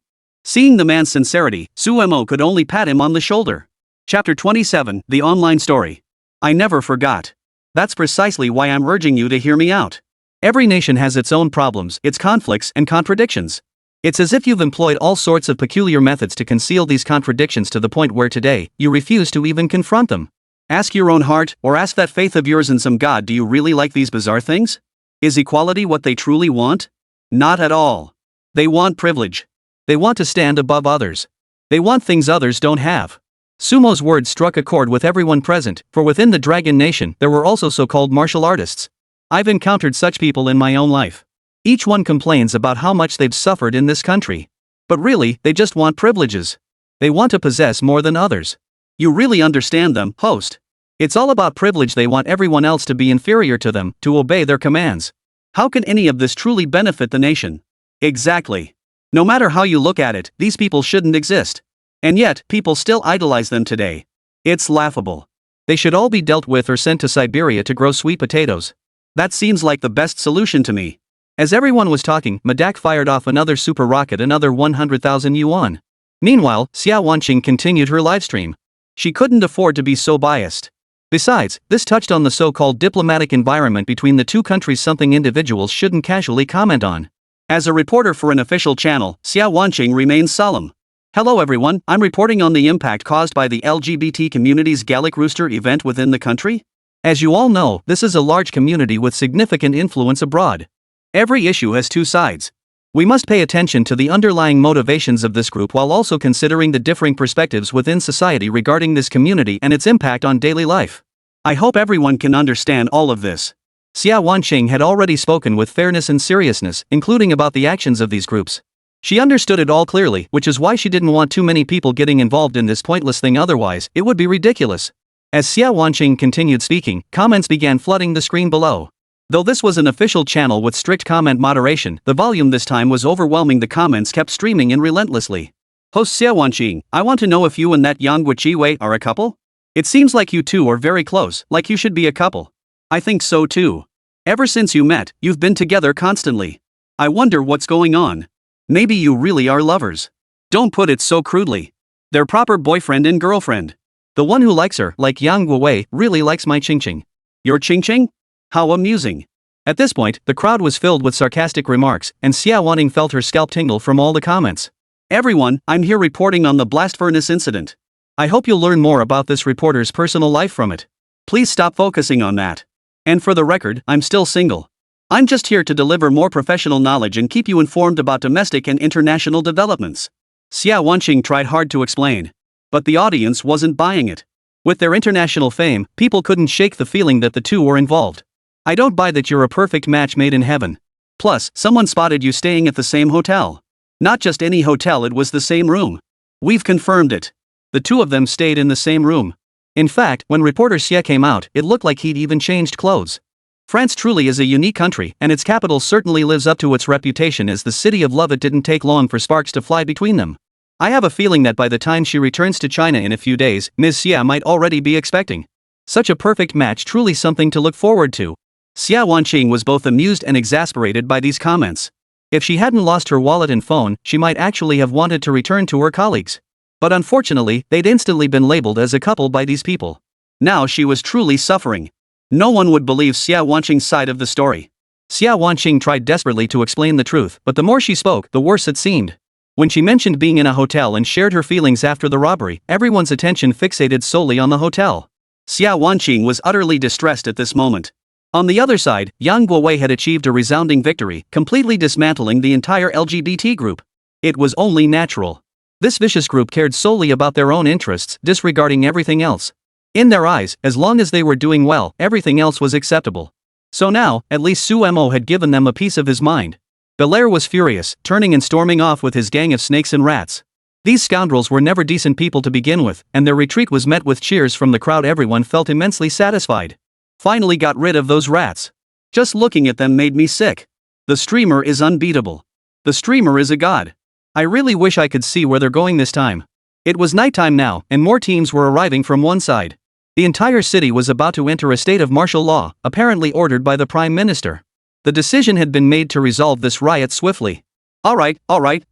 Seeing the man's sincerity, Sumo could only pat him on the shoulder. Chapter 27, The Online Story. I never forgot. That's precisely why I'm urging you to hear me out. Every nation has its own problems, its conflicts and contradictions. It's as if you've employed all sorts of peculiar methods to conceal these contradictions to the point where today, you refuse to even confront them. Ask your own heart, or ask that faith of yours in some god, do you really like these bizarre things? Is equality what they truly want? Not at all. They want privilege. They want to stand above others. They want things others don't have. Sumo's words struck a chord with everyone present, for within the Dragon Nation there were also so-called martial artists. I've encountered such people in my own life. Each one complains about how much they've suffered in this country. But really, they just want privileges. They want to possess more than others. You really understand them, host. It's all about privilege. They want everyone else to be inferior to them, to obey their commands. How can any of this truly benefit the nation? Exactly. No matter how you look at it, these people shouldn't exist. And yet, people still idolize them today. It's laughable. They should all be dealt with or sent to Siberia to grow sweet potatoes. That seems like the best solution to me. As everyone was talking, Madak fired off another super rocket, another 100,000 yuan. Meanwhile, Xia Wanqing continued her livestream. She couldn't afford to be so biased. Besides, this touched on the so-called diplomatic environment between the two countries, something individuals shouldn't casually comment on. As a reporter for an official channel, Xia Wanqing remains solemn. Hello everyone, I'm reporting on the impact caused by the LGBT community's Gallic Rooster event within the country. As you all know, this is a large community with significant influence abroad. Every issue has two sides. We must pay attention to the underlying motivations of this group while also considering the differing perspectives within society regarding this community and its impact on daily life. I hope everyone can understand all of this. Xia Wanqing had already spoken with fairness and seriousness, including about the actions of these groups. She understood it all clearly, which is why she didn't want too many people getting involved in this pointless thing, otherwise, it would be ridiculous. As Xia Wanqing continued speaking, comments began flooding the screen below. Though this was an official channel with strict comment moderation, the volume this time was overwhelming. The comments kept streaming in relentlessly. Host Xia Wanqing, I want to know if you and that Yang Guiqiwei are a couple? It seems like you two are very close, like you should be a couple. I think so too. Ever since you met, you've been together constantly. I wonder what's going on. Maybe you really are lovers. Don't put it so crudely. They're proper boyfriend and girlfriend. The one who likes her, like Yang Guiwei, really likes my Qingqing. Your Qingqing? How amusing. At this point, the crowd was filled with sarcastic remarks, and Xia Wanqing felt her scalp tingle from all the comments. Everyone, I'm here reporting on the blast furnace incident. I hope you'll learn more about this reporter's personal life from it. Please stop focusing on that. And for the record, I'm still single. I'm just here to deliver more professional knowledge and keep you informed about domestic and international developments. Xia Wanqing tried hard to explain. But the audience wasn't buying it. With their international fame, people couldn't shake the feeling that the two were involved. I don't buy that you're a perfect match made in heaven. Plus, someone spotted you staying at the same hotel. Not just any hotel, it was the same room. We've confirmed it. The two of them stayed in the same room. In fact, when reporter Xie came out, it looked like he'd even changed clothes. France truly is a unique country, and its capital certainly lives up to its reputation as the city of love. It didn't take long for sparks to fly between them. I have a feeling that by the time she returns to China in a few days, Ms. Xia might already be expecting. Such a perfect match, truly something to look forward to. Xia Wanqing was both amused and exasperated by these comments. If she hadn't lost her wallet and phone, she might actually have wanted to return to her colleagues. But unfortunately, they'd instantly been labeled as a couple by these people. Now she was truly suffering. No one would believe Xia Wanqing's side of the story. Xia Wanqing tried desperately to explain the truth, but the more she spoke, the worse it seemed. When she mentioned being in a hotel and shared her feelings after the robbery, everyone's attention fixated solely on the hotel. Xia Wanqing was utterly distressed at this moment. On the other side, Yang Guiwei had achieved a resounding victory, completely dismantling the entire LGBT group. It was only natural. This vicious group cared solely about their own interests, disregarding everything else. In their eyes, as long as they were doing well, everything else was acceptable. So now, at least Sumo had given them a piece of his mind. Belair was furious, turning and storming off with his gang of snakes and rats. These scoundrels were never decent people to begin with, and their retreat was met with cheers from the crowd. Everyone felt immensely satisfied. Finally got rid of those rats. Just looking at them made me sick. The streamer is unbeatable. The streamer is a god. I really wish I could see where they're going this time. It was nighttime now, and more teams were arriving from one side. The entire city was about to enter a state of martial law, apparently ordered by the Prime Minister. The decision had been made to resolve this riot swiftly. Alright,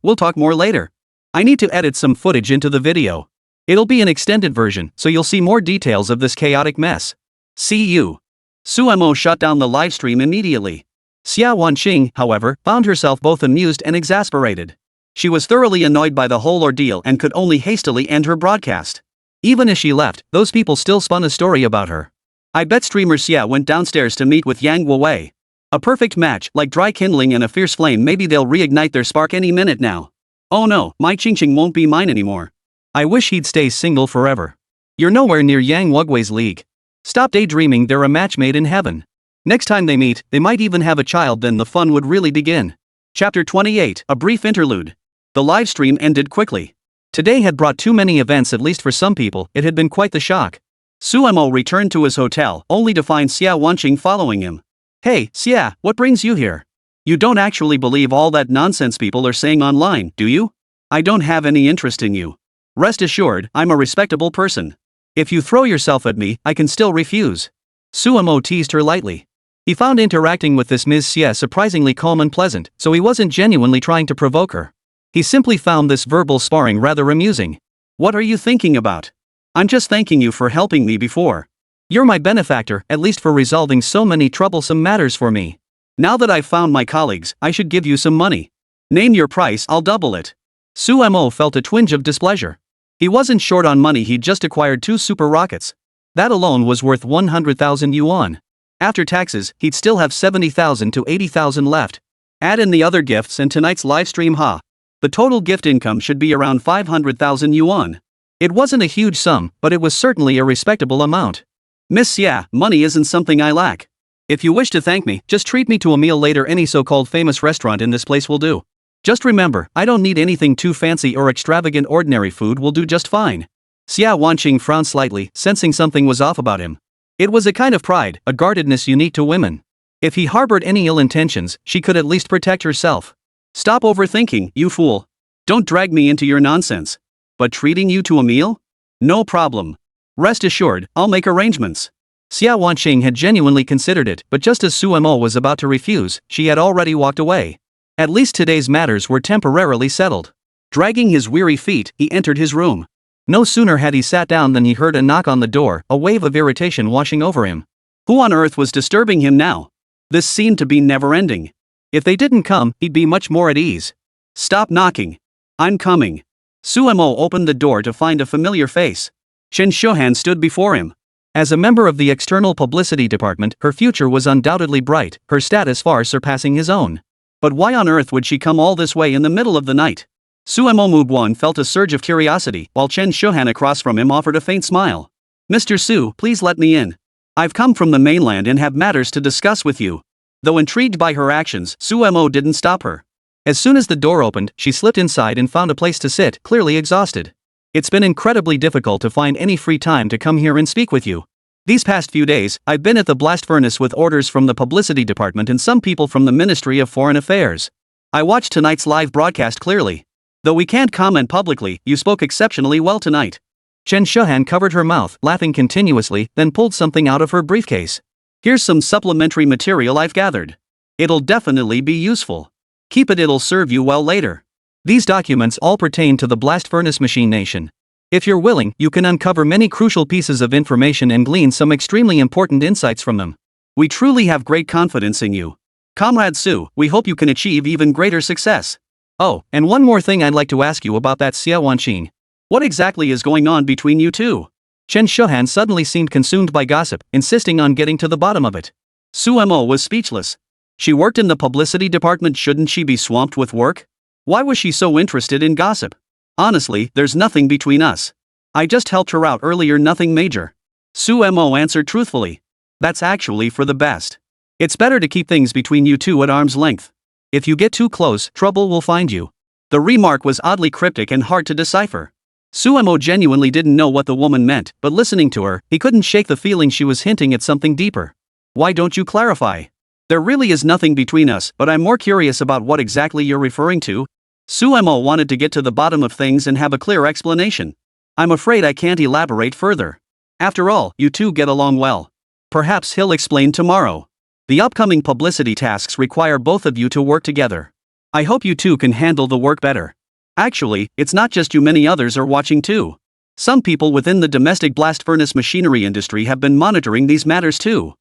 we'll talk more later. I need to edit some footage into the video. It'll be an extended version, so you'll see more details of this chaotic mess. See you. Suemo shut down the livestream immediately. Xia Wanqing, however, found herself both amused and exasperated. She was thoroughly annoyed by the whole ordeal and could only hastily end her broadcast. Even as she left, those people still spun a story about her. I bet streamer Xia went downstairs to meet with Yang Wei. A perfect match, like dry kindling and a fierce flame. Maybe they'll reignite their spark any minute now. Oh no, my Qingqing won't be mine anymore. I wish he'd stay single forever. You're nowhere near Yang Wei's league. Stop daydreaming, they're a match made in heaven. Next time they meet, they might even have a child, then the fun would really begin. Chapter 28, a brief interlude. The livestream ended quickly. Today had brought too many events, at least for some people. It had been quite the shock. Suemo returned to his hotel, only to find Xia Wanqing following him. Hey, Xia, what brings you here? You don't actually believe all that nonsense people are saying online, do you? I don't have any interest in you. Rest assured, I'm a respectable person. If you throw yourself at me, I can still refuse. Suemo teased her lightly. He found interacting with this Ms. Xia surprisingly calm and pleasant, so he wasn't genuinely trying to provoke her. He simply found this verbal sparring rather amusing. What are you thinking about? I'm just thanking you for helping me before. You're my benefactor, at least for resolving so many troublesome matters for me. Now that I've found my colleagues, I should give you some money. Name your price, I'll double it. Suemo felt a twinge of displeasure. He wasn't short on money, he'd just acquired 2 super rockets. That alone was worth 100,000 yuan. After taxes, he'd still have 70,000 to 80,000 left. Add in the other gifts and tonight's livestream, the total gift income should be around 500,000 yuan. It wasn't a huge sum, but it was certainly a respectable amount. Miss Xia, money isn't something I lack. If you wish to thank me, just treat me to a meal later. Any so-called famous restaurant in this place will do. Just remember, I don't need anything too fancy or extravagant, ordinary food will do just fine. Xia Wanqing frowned slightly, sensing something was off about him. It was a kind of pride, a guardedness unique to women. If he harbored any ill intentions, she could at least protect herself. Stop overthinking, you fool. Don't drag me into your nonsense. But treating you to a meal? No problem. Rest assured, I'll make arrangements. Xia Wanqing had genuinely considered it, but just as Suemo was about to refuse, she had already walked away. At least today's matters were temporarily settled. Dragging his weary feet, he entered his room. No sooner had he sat down than he heard a knock on the door, a wave of irritation washing over him. Who on earth was disturbing him now? This seemed to be never-ending. If they didn't come, he'd be much more at ease. Stop knocking. I'm coming. Suemo opened the door to find a familiar face. Chen Shohan stood before him. As a member of the external publicity department, her future was undoubtedly bright, her status far surpassing his own. But why on earth would she come all this way in the middle of the night? Suemo Muguan felt a surge of curiosity, while Chen Shohan across from him offered a faint smile. Mr. Su, please let me in. I've come from the mainland and have matters to discuss with you. Though intrigued by her actions, Suemo didn't stop her. As soon as the door opened, she slipped inside and found a place to sit, clearly exhausted. It's been incredibly difficult to find any free time to come here and speak with you. These past few days, I've been at the blast furnace with orders from the publicity department and some people from the Ministry of Foreign Affairs. I watched tonight's live broadcast clearly. Though we can't comment publicly, you spoke exceptionally well tonight. Chen Shohan covered her mouth, laughing continuously, then pulled something out of her briefcase. Here's some supplementary material I've gathered. It'll definitely be useful. Keep it, it'll serve you well later. These documents all pertain to the blast furnace machine nation. If you're willing, you can uncover many crucial pieces of information and glean some extremely important insights from them. We truly have great confidence in you. Comrade Su, we hope you can achieve even greater success. Oh, and one more thing I'd like to ask you about that Xia Wanqing. What exactly is going on between you two? Chen Shohan suddenly seemed consumed by gossip, insisting on getting to the bottom of it. Suemo was speechless. She worked in the publicity department, shouldn't she be swamped with work? Why was she so interested in gossip? Honestly, there's nothing between us. I just helped her out earlier, nothing major. Suemo answered truthfully. That's actually for the best. It's better to keep things between you two at arm's length. If you get too close, trouble will find you. The remark was oddly cryptic and hard to decipher. Suemo genuinely didn't know what the woman meant, but listening to her, he couldn't shake the feeling she was hinting at something deeper. Why don't you clarify? There really is nothing between us, but I'm more curious about what exactly you're referring to. Suemo wanted to get to the bottom of things and have a clear explanation. I'm afraid I can't elaborate further. After all, you two get along well. Perhaps he'll explain tomorrow. The upcoming publicity tasks require both of you to work together. I hope you two can handle the work better. Actually, it's not just you, many others are watching too. Some people within the domestic blast furnace machinery industry have been monitoring these matters too.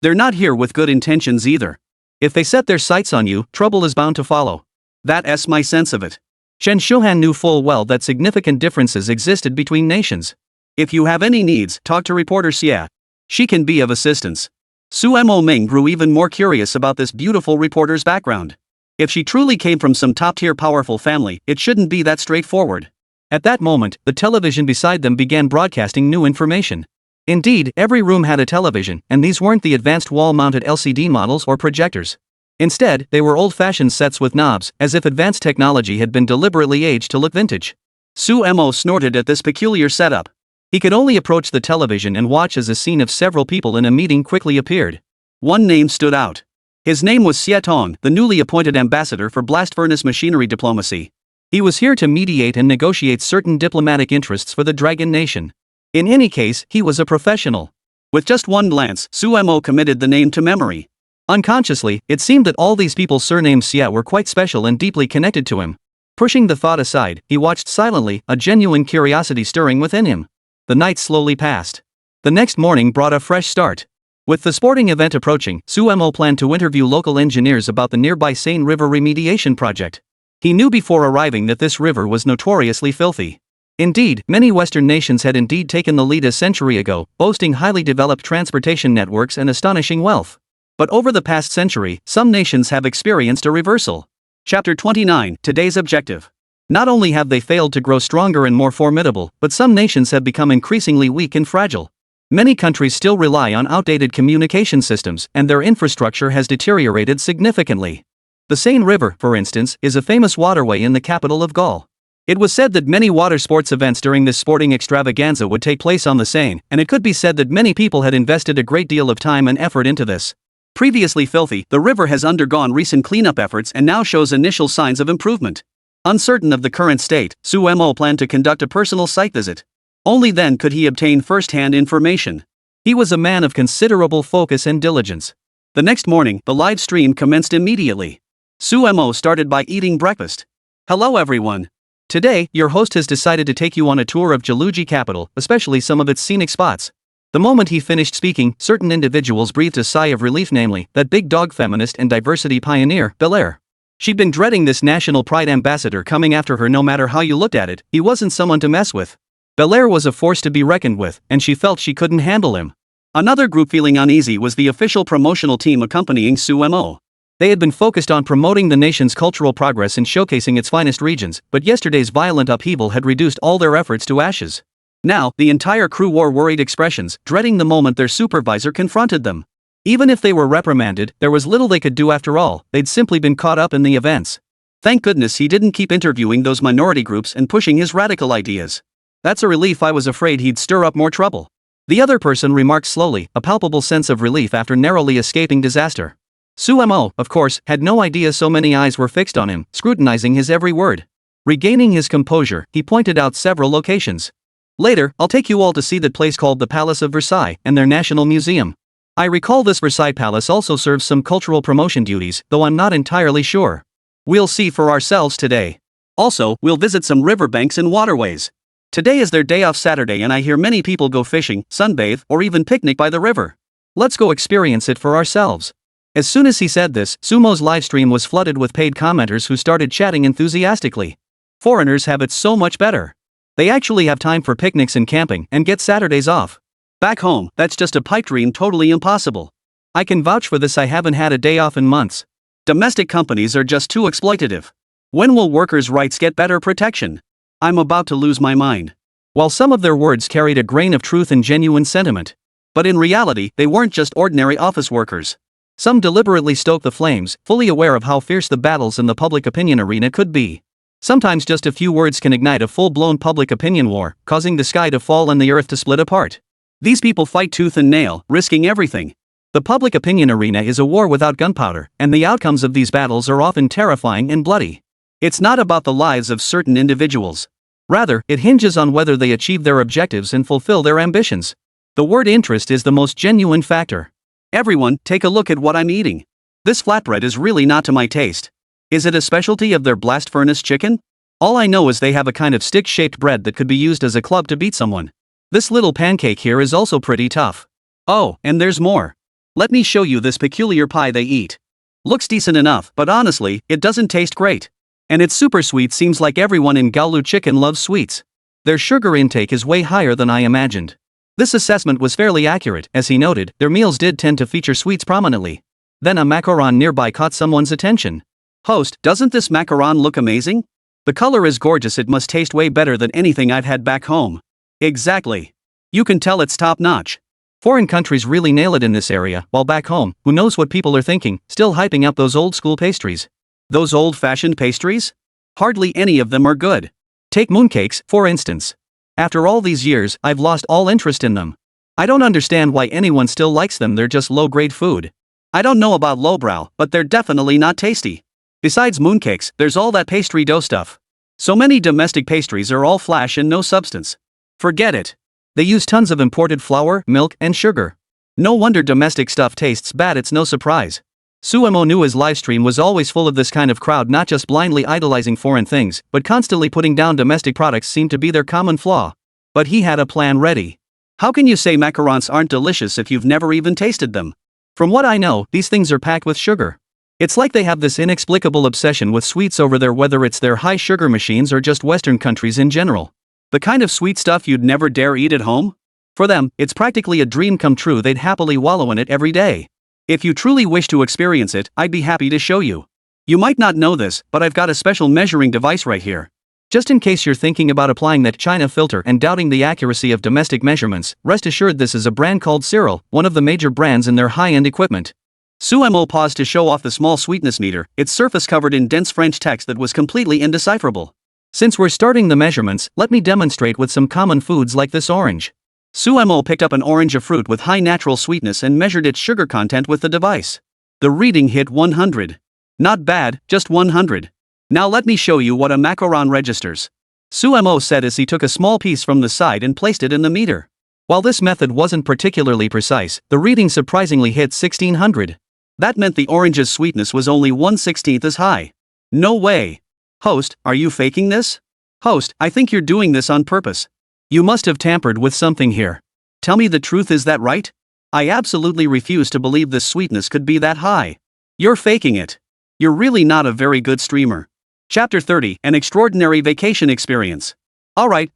They're not here with good intentions either. If they set their sights on you, trouble is bound to follow. That's my sense of it. Chen Shuhan knew full well that significant differences existed between nations. If you have any needs, talk to reporter Xia. She can be of assistance. Su Mo Ming grew even more curious about this beautiful reporter's background. If she truly came from some top-tier powerful family, it shouldn't be that straightforward. At that moment, the television beside them began broadcasting new information. Indeed, every room had a television, and these weren't the advanced wall-mounted LCD models or projectors. Instead, they were old-fashioned sets with knobs, as if advanced technology had been deliberately aged to look vintage. Su Mo snorted at this peculiar setup. He could only approach the television and watch as a scene of several people in a meeting quickly appeared. One name stood out. His name was Xie Tong, the newly appointed ambassador for blast furnace machinery diplomacy. He was here to mediate and negotiate certain diplomatic interests for the Dragon Nation. In any case, he was a professional. With just one glance, Su Mo committed the name to memory. Unconsciously, it seemed that all these people surnamed Xie were quite special and deeply connected to him. Pushing the thought aside, he watched silently, a genuine curiosity stirring within him. The night slowly passed. The next morning brought a fresh start. With the sporting event approaching, Su Mo planned to interview local engineers about the nearby Seine River remediation project. He knew before arriving that this river was notoriously filthy. Indeed, many Western nations had indeed taken the lead a century ago, boasting highly developed transportation networks and astonishing wealth. But over the past century, some nations have experienced a reversal. Chapter 29, Today's Objective. Not only have they failed to grow stronger and more formidable, but some nations have become increasingly weak and fragile. Many countries still rely on outdated communication systems, and their infrastructure has deteriorated significantly. The Seine River, for instance, is a famous waterway in the capital of Gaul. It was said that many water sports events during this sporting extravaganza would take place on the Seine, and it could be said that many people had invested a great deal of time and effort into this. Previously filthy, the river has undergone recent cleanup efforts and now shows initial signs of improvement. Uncertain of the current state, Su Mo planned to conduct a personal site visit. Only then could he obtain first-hand information. He was a man of considerable focus and diligence. The next morning, the live stream commenced immediately. Su Mo started by eating breakfast. Hello everyone. Today, your host has decided to take you on a tour of Geluji capital, especially some of its scenic spots. The moment he finished speaking, certain individuals breathed a sigh of relief, namely, that big dog feminist and diversity pioneer, Belair. She'd been dreading this national pride ambassador coming after her no matter how you looked at it. He wasn't someone to mess with. Belair was a force to be reckoned with, and she felt she couldn't handle him. Another group feeling uneasy was the official promotional team accompanying Su Mo. They had been focused on promoting the nation's cultural progress and showcasing its finest regions, but yesterday's violent upheaval had reduced all their efforts to ashes. Now, the entire crew wore worried expressions, dreading the moment their supervisor confronted them. Even if they were reprimanded, there was little they could do after all, they'd simply been caught up in the events. Thank goodness he didn't keep interviewing those minority groups and pushing his radical ideas. That's a relief. I was afraid he'd stir up more trouble. The other person remarked slowly, a palpable sense of relief after narrowly escaping disaster. Su Mo, of course, had no idea so many eyes were fixed on him, scrutinizing his every word. Regaining his composure, he pointed out several locations. Later, I'll take you all to see that place called the Palace of Versailles and their National Museum. I recall this Versailles Palace also serves some cultural promotion duties, though I'm not entirely sure. We'll see for ourselves today. Also, we'll visit some riverbanks and waterways. Today is their day off Saturday and I hear many people go fishing, sunbathe, or even picnic by the river. Let's go experience it for ourselves. As soon as he said this, Sumo's livestream was flooded with paid commenters who started chatting enthusiastically. Foreigners have it so much better. They actually have time for picnics and camping and get Saturdays off. Back home, that's just a pipe dream, totally impossible. I can vouch for this, I haven't had a day off in months. Domestic companies are just too exploitative. When will workers' rights get better protection? I'm about to lose my mind. While some of their words carried a grain of truth and genuine sentiment. But in reality, they weren't just ordinary office workers. Some deliberately stoked the flames, fully aware of how fierce the battles in the public opinion arena could be. Sometimes just a few words can ignite a full-blown public opinion war, causing the sky to fall and the earth to split apart. These people fight tooth and nail, risking everything. The public opinion arena is a war without gunpowder, and the outcomes of these battles are often terrifying and bloody. It's not about the lives of certain individuals. Rather, it hinges on whether they achieve their objectives and fulfill their ambitions. The word interest is the most genuine factor. Everyone, take a look at what I'm eating. This flatbread is really not to my taste. Is it a specialty of their blast furnace chicken? All I know is they have a kind of stick-shaped bread that could be used as a club to beat someone. This little pancake here is also pretty tough. Oh, and there's more. Let me show you this peculiar pie they eat. Looks decent enough, but honestly, it doesn't taste great. And it's super sweet. Seems like everyone in Gaolu Chicken loves sweets. Their sugar intake is way higher than I imagined. This assessment was fairly accurate, as he noted, their meals did tend to feature sweets prominently. Then a macaron nearby caught someone's attention. Host, doesn't this macaron look amazing? The color is gorgeous. It must taste way better than anything I've had back home. Exactly. You can tell it's top-notch. Foreign countries really nail it in this area, while back home, who knows what people are thinking, still hyping up those old-school pastries. Those old-fashioned pastries? Hardly any of them are good. Take mooncakes, for instance. After all these years, I've lost all interest in them. I don't understand why anyone still likes them. They're just low-grade food. I don't know about lowbrow, but they're definitely not tasty. Besides mooncakes, there's all that pastry dough stuff. So many domestic pastries are all flash and no substance. Forget it. They use tons of imported flour, milk, and sugar. No wonder domestic stuff tastes bad. It's no surprise. Suemo Nua's livestream was always full of this kind of crowd, not just blindly idolizing foreign things, but constantly putting down domestic products seemed to be their common flaw. But he had a plan ready. How can you say macarons aren't delicious if you've never even tasted them? From what I know, these things are packed with sugar. It's like they have this inexplicable obsession with sweets over there, whether it's their high sugar machines or just Western countries in general. The kind of sweet stuff you'd never dare eat at home? For them, it's practically a dream come true. They'd happily wallow in it every day. If you truly wish to experience it, I'd be happy to show you. You might not know this, but I've got a special measuring device right here. Just in case you're thinking about applying that China filter and doubting the accuracy of domestic measurements, rest assured this is a brand called Cyril, one of the major brands in their high-end equipment. Suemo paused to show off the small sweetness meter, its surface covered in dense French text that was completely indecipherable. Since we're starting the measurements, let me demonstrate with some common foods like this orange. Suemo picked up an orange, a fruit with high natural sweetness, and measured its sugar content with the device. The reading hit 100. Not bad, just 100. Now let me show you what a macaron registers. Suemo said as he took a small piece from the side and placed it in the meter. While this method wasn't particularly precise, the reading surprisingly hit 1600. That meant the orange's sweetness was only 1/16 as high. No way. Host, are you faking this? Host, I think you're doing this on purpose. You must have tampered with something here. Tell me the truth, is that right? I absolutely refuse to believe this sweetness could be that high. You're faking it. You're really not a very good streamer. Chapter 30, An Extraordinary Vacation Experience. Alright,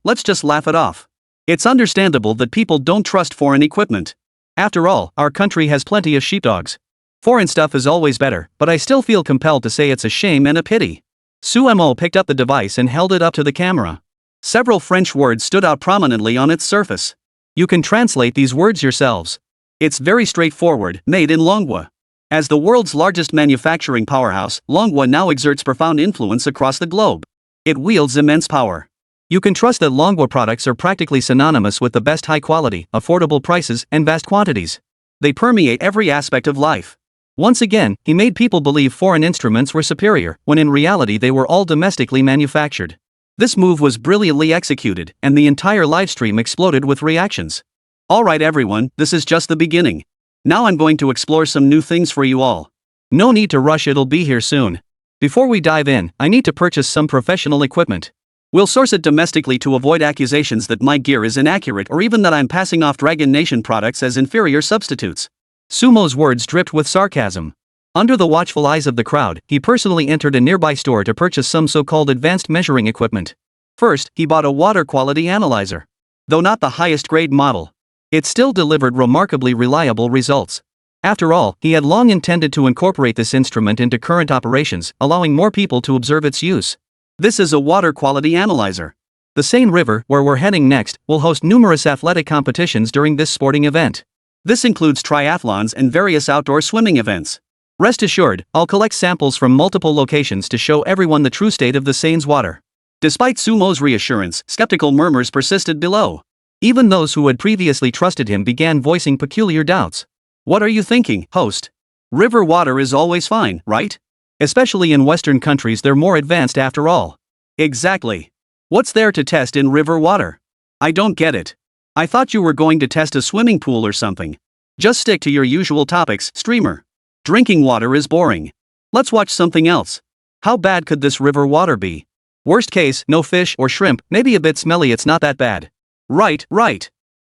let's just laugh it off. It's understandable that people don't trust foreign equipment. After all, our country has plenty of sheepdogs. Foreign stuff is always better, but I still feel compelled to say it's a shame and a pity. Suemo picked up the device and held it up to the camera. Several French words stood out prominently on its surface. You can translate these words yourselves. It's very straightforward, made in Longwa. As the world's largest manufacturing powerhouse, Longwa now exerts profound influence across the globe. It wields immense power. You can trust that Longwa products are practically synonymous with the best high quality, affordable prices, and vast quantities. They permeate every aspect of life. Once again, he made people believe foreign instruments were superior, when in reality they were all domestically manufactured. This move was brilliantly executed, and the entire livestream exploded with reactions. Alright everyone, this is just the beginning. Now I'm going to explore some new things for you all. No need to rush, it'll be here soon. Before we dive in, I need to purchase some professional equipment. We'll source it domestically to avoid accusations that my gear is inaccurate or even that I'm passing off Dragon Nation products as inferior substitutes. Sumo's words dripped with sarcasm. Under the watchful eyes of the crowd, he personally entered a nearby store to purchase some so-called advanced measuring equipment. First, he bought a water quality analyzer. Though not the highest grade model, it still delivered remarkably reliable results. After all, he had long intended to incorporate this instrument into current operations, allowing more people to observe its use. This is a water quality analyzer. The Seine River, where we're heading next, will host numerous athletic competitions during this sporting event. This includes triathlons and various outdoor swimming events. Rest assured, I'll collect samples from multiple locations to show everyone the true state of the Seine's water. Despite Sumo's reassurance, skeptical murmurs persisted below. Even those who had previously trusted him began voicing peculiar doubts. What are you thinking, host? River water is always fine, right? Especially in Western countries, they're more advanced after all. Exactly. What's there to test in river water? I don't get it. I thought you were going to test a swimming pool or something. Just stick to your usual topics, streamer. Drinking water is boring. Let's watch something else. How bad could this river water be? Worst case, no fish or shrimp, maybe a bit smelly, it's not that bad. Right.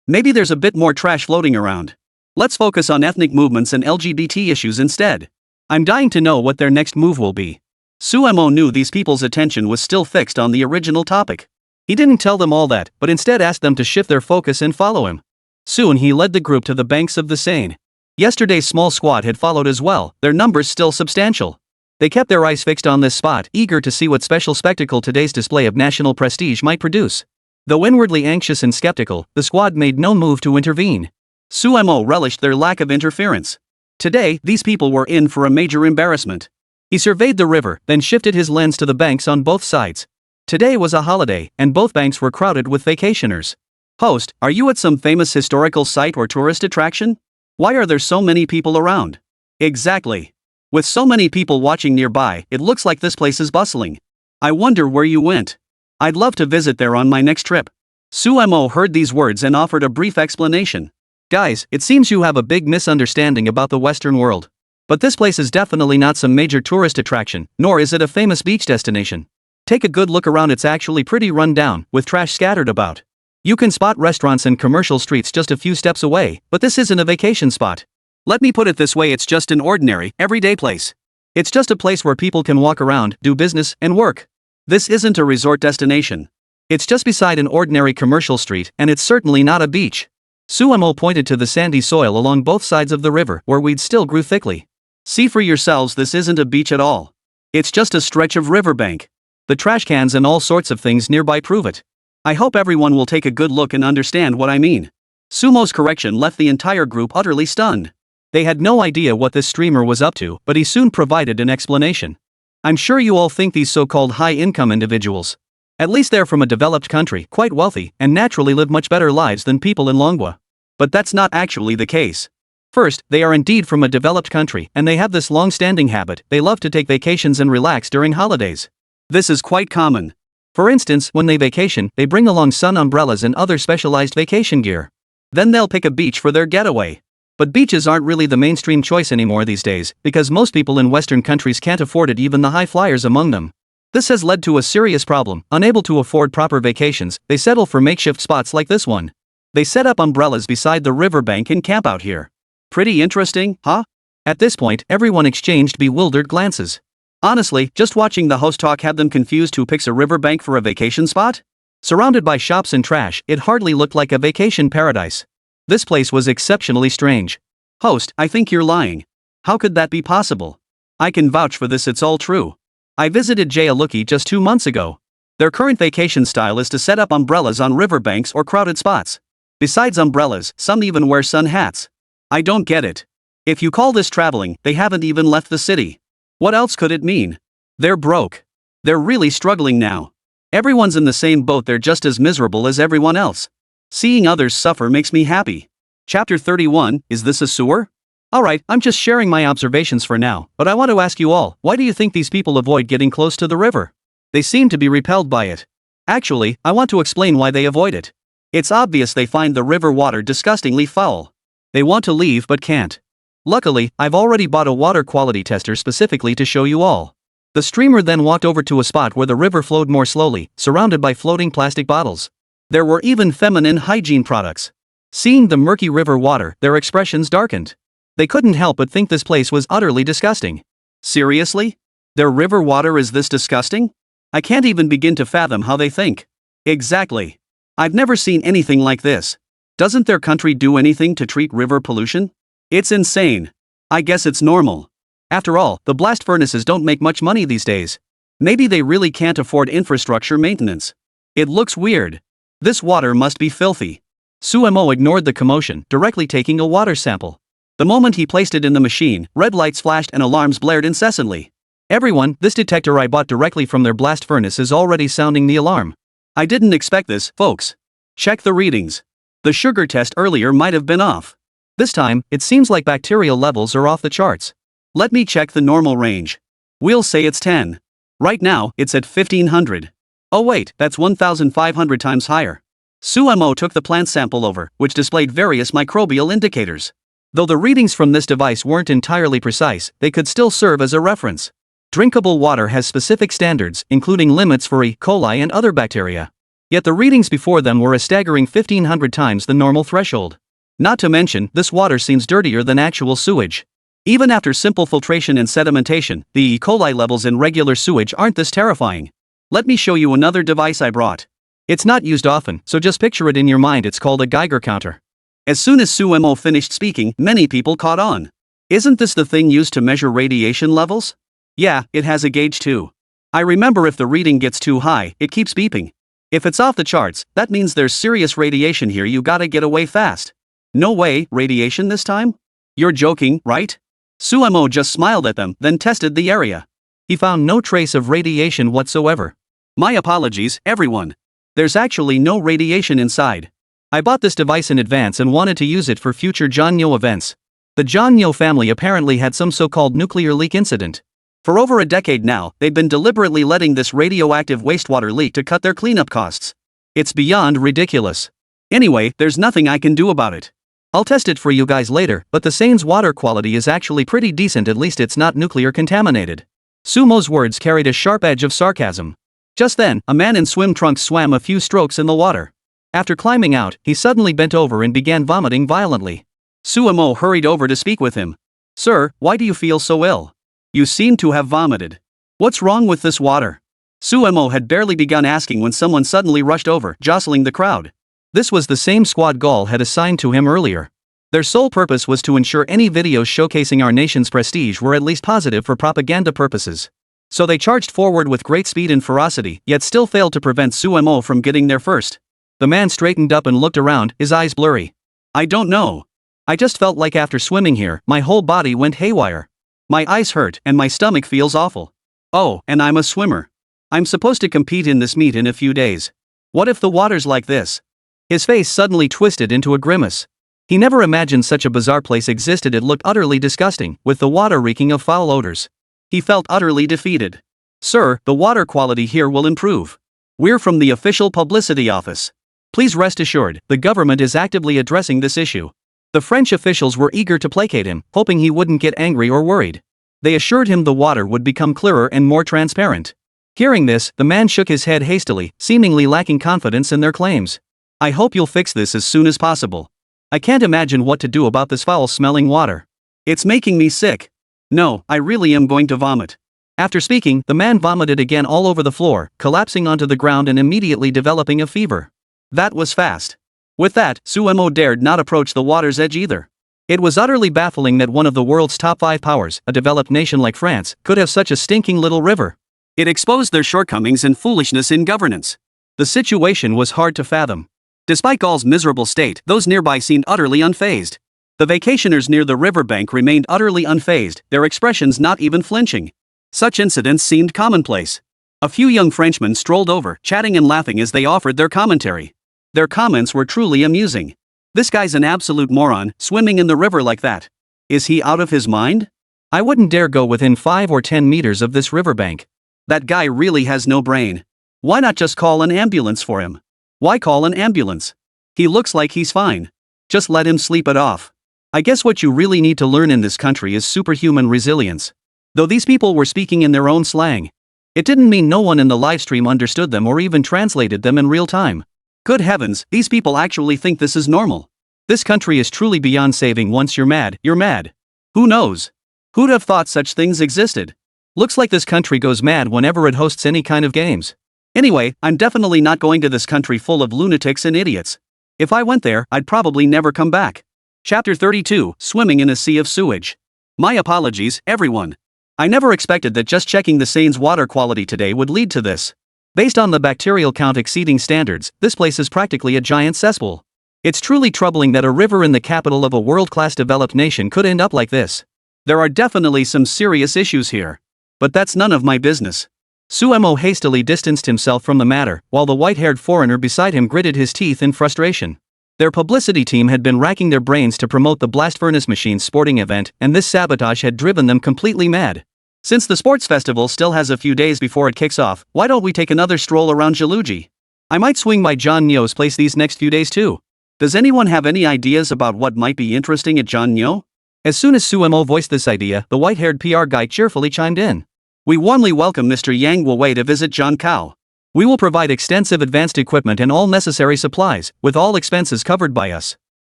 Maybe there's a bit more trash floating around. Let's focus on ethnic movements and LGBT issues instead. I'm dying to know what their next move will be. Suemo knew these people's attention was still fixed on the original topic. He didn't tell them all that, but instead asked them to shift their focus and follow him. Soon he led the group to the banks of the Seine. Yesterday's small squad had followed as well, their numbers still substantial. They kept their eyes fixed on this spot, eager to see what special spectacle today's display of national prestige might produce. Though inwardly anxious and skeptical, the squad made no move to intervene. Suemo relished their lack of interference. Today, these people were in for a major embarrassment. He surveyed the river, then shifted his lens to the banks on both sides. Today was a holiday, and both banks were crowded with vacationers. Host, are you at some famous historical site or tourist attraction? Why are there so many people around? Exactly. With so many people watching nearby, it looks like this place is bustling. I wonder where you went. I'd love to visit there on my next trip. Suemo heard these words and offered a brief explanation. Guys, it seems you have a big misunderstanding about the Western world. But this place is definitely not some major tourist attraction, nor is it a famous beach destination. Take a good look around, it's actually pretty run down, with trash scattered about. You can spot restaurants and commercial streets just a few steps away, but this isn't a vacation spot. Let me put it this way, it's just an ordinary, everyday place. It's just a place where people can walk around, do business, and work. This isn't a resort destination. It's just beside an ordinary commercial street, and it's certainly not a beach. Suemo pointed to the sandy soil along both sides of the river, where weeds still grew thickly. See for yourselves, this isn't a beach at all. It's just a stretch of riverbank. The trash cans and all sorts of things nearby prove it. I hope everyone will take a good look and understand what I mean. Sumo's correction left the entire group utterly stunned. They had no idea what this streamer was up to, but he soon provided an explanation. I'm sure you all think these so-called high-income individuals. At least they're from a developed country, quite wealthy, and naturally live much better lives than people in Longwa. But that's not actually the case. First, they are indeed from a developed country, and they have this long-standing habit, they love to take vacations and relax during holidays. This is quite common. For instance, when they vacation, they bring along sun umbrellas and other specialized vacation gear. Then they'll pick a beach for their getaway. But beaches aren't really the mainstream choice anymore these days, because most people in Western countries can't afford it, even the high flyers among them. This has led to a serious problem. Unable to afford proper vacations, they settle for makeshift spots like this one. They set up umbrellas beside the riverbank and camp out here. Pretty interesting, huh? At this point, everyone exchanged bewildered glances. Honestly, just watching the host talk had them confused who picks a riverbank for a vacation spot? Surrounded by shops and trash, it hardly looked like a vacation paradise. This place was exceptionally strange. Host, I think you're lying. How could that be possible? I can vouch for this, it's all true. I visited Jayaluki just 2 months ago. Their current vacation style is to set up umbrellas on riverbanks or crowded spots. Besides umbrellas, some even wear sun hats. I don't get it. If you call this traveling, they haven't even left the city. What else could it mean? They're broke. They're really struggling now. Everyone's in the same boat, they're just as miserable as everyone else. Seeing others suffer makes me happy. Chapter 31, is this a sewer? Alright, I'm just sharing my observations for now, but I want to ask you all, why do you think these people avoid getting close to the river? They seem to be repelled by it. Actually, I want to explain why they avoid it. It's obvious they find the river water disgustingly foul. They want to leave but can't. Luckily, I've already bought a water quality tester specifically to show you all. The streamer then walked over to a spot where the river flowed more slowly, surrounded by floating plastic bottles. There were even feminine hygiene products. Seeing the murky river water, their expressions darkened. They couldn't help but think this place was utterly disgusting. Seriously? Their river water is this disgusting? I can't even begin to fathom how they think. Exactly. I've never seen anything like this. Doesn't their country do anything to treat river pollution? It's insane. I guess it's normal. After all, the blast furnaces don't make much money these days. Maybe they really can't afford infrastructure maintenance. It looks weird. This water must be filthy. Suemo ignored the commotion, directly taking a water sample. The moment he placed it in the machine, red lights flashed and alarms blared incessantly. Everyone, this detector I bought directly from their blast furnace is already sounding the alarm. I didn't expect this, folks. Check the readings. The sugar test earlier might have been off. This time, it seems like bacterial levels are off the charts. Let me check the normal range. We'll say it's 10. Right now, it's at 1500. Oh wait, that's 1,500 times higher. Suemo took the plant sample over, which displayed various microbial indicators. Though the readings from this device weren't entirely precise, they could still serve as a reference. Drinkable water has specific standards, including limits for E. coli and other bacteria. Yet the readings before them were a staggering 1,500 times the normal threshold. Not to mention, this water seems dirtier than actual sewage. Even after simple filtration and sedimentation, the E. coli levels in regular sewage aren't this terrifying. Let me show you another device I brought. It's not used often, so just picture it in your mind. It's called a Geiger counter. As soon as Suemo finished speaking, many people caught on. Isn't this the thing used to measure radiation levels? Yeah, it has a gauge too. I remember if the reading gets too high, it keeps beeping. If it's off the charts, that means there's serious radiation here. You gotta get away fast. No way, radiation this time? You're joking, right? Suemo just smiled at them, then tested the area. He found no trace of radiation whatsoever. My apologies, everyone. There's actually no radiation inside. I bought this device in advance and wanted to use it for future Jeonnyo events. The Jeonnyo family apparently had some so-called nuclear leak incident. For over a decade now, they've been deliberately letting this radioactive wastewater leak to cut their cleanup costs. It's beyond ridiculous. Anyway, there's nothing I can do about it. I'll test it for you guys later, but the Seine's water quality is actually pretty decent. At least it's not nuclear contaminated. Sumo's words carried a sharp edge of sarcasm. Just then, a man in swim trunks swam a few strokes in the water. After climbing out, he suddenly bent over and began vomiting violently. Suemo hurried over to speak with him. Sir, why do you feel so ill? You seem to have vomited. What's wrong with this water? Suemo had barely begun asking when someone suddenly rushed over, jostling the crowd. This was the same squad Gaul had assigned to him earlier. Their sole purpose was to ensure any videos showcasing our nation's prestige were at least positive for propaganda purposes. So they charged forward with great speed and ferocity, yet still failed to prevent Suemo from getting there first. The man straightened up and looked around, his eyes blurry. I don't know. I just felt like after swimming here, my whole body went haywire. My eyes hurt and my stomach feels awful. Oh, and I'm a swimmer. I'm supposed to compete in this meet in a few days. What if the water's like this? His face suddenly twisted into a grimace. He never imagined such a bizarre place existed. It looked utterly disgusting, with the water reeking of foul odors. He felt utterly defeated. Sir, the water quality here will improve. We're from the official publicity office. Please rest assured, the government is actively addressing this issue. The French officials were eager to placate him, hoping he wouldn't get angry or worried. They assured him the water would become clearer and more transparent. Hearing this, the man shook his head hastily, seemingly lacking confidence in their claims. I hope you'll fix this as soon as possible. I can't imagine what to do about this foul-smelling water. It's making me sick. No, I really am going to vomit. After speaking, the man vomited again all over the floor, collapsing onto the ground and immediately developing a fever. That was fast. With that, Suemo dared not approach the water's edge either. It was utterly baffling that one of the world's top 5 powers, a developed nation like France, could have such a stinking little river. It exposed their shortcomings and foolishness in governance. The situation was hard to fathom. Despite Gaul's miserable state, those nearby seemed utterly unfazed. The vacationers near the riverbank remained utterly unfazed, their expressions not even flinching. Such incidents seemed commonplace. A few young Frenchmen strolled over, chatting and laughing as they offered their commentary. Their comments were truly amusing. This guy's an absolute moron, swimming in the river like that. Is he out of his mind? I wouldn't dare go within 5 or 10 meters of this riverbank. That guy really has no brain. Why not just call an ambulance for him? Why call an ambulance? He looks like he's fine. Just let him sleep it off. I guess what you really need to learn in this country is superhuman resilience. Though these people were speaking in their own slang. It didn't mean no one in the livestream understood them or even translated them in real time. Good heavens, these people actually think this is normal. This country is truly beyond saving. Once you're mad, you're mad. Who knows? Who'd have thought such things existed? Looks like this country goes mad whenever it hosts any kind of games. Anyway, I'm definitely not going to this country full of lunatics and idiots. If I went there, I'd probably never come back. Chapter 32, Swimming in a Sea of Sewage. My apologies, everyone. I never expected that just checking the Seine's water quality today would lead to this. Based on the bacterial count exceeding standards, this place is practically a giant cesspool. It's truly troubling that a river in the capital of a world-class developed nation could end up like this. There are definitely some serious issues here. But that's none of my business. Suemo hastily distanced himself from the matter, while the white-haired foreigner beside him gritted his teeth in frustration. Their publicity team had been racking their brains to promote the Blast Furnace Machines sporting event, and this sabotage had driven them completely mad. Since the sports festival still has a few days before it kicks off, why don't we take another stroll around Jeollugi? I might swing by Jeonnyo's place these next few days too. Does anyone have any ideas about what might be interesting at Jeonnyo? As soon as Suemo voiced this idea, the white-haired PR guy cheerfully chimed in. We warmly welcome Mr. Yang Wei to visit Zhonkao. We will provide extensive advanced equipment and all necessary supplies, with all expenses covered by us.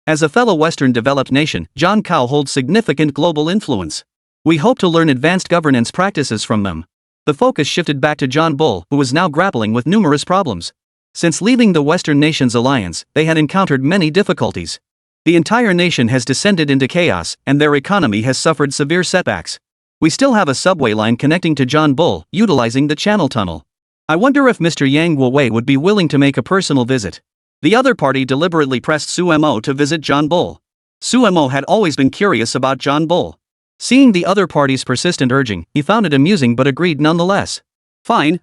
As a fellow Western developed nation, Zhonkao holds significant global influence. We hope to learn advanced governance practices from them. The focus shifted back to John Bull, who was now grappling with numerous problems. Since leaving the Western Nations Alliance, they had encountered many difficulties. The entire nation has descended into chaos, and their economy has suffered severe setbacks. We still have a subway line connecting to John Bull, utilizing the Channel Tunnel. I wonder if Mr. Yang Wei would be willing to make a personal visit. The other party deliberately pressed Suemo to visit John Bull. Suemo had always been curious about John Bull. Seeing the other party's persistent urging, he found it amusing but agreed nonetheless. Fine.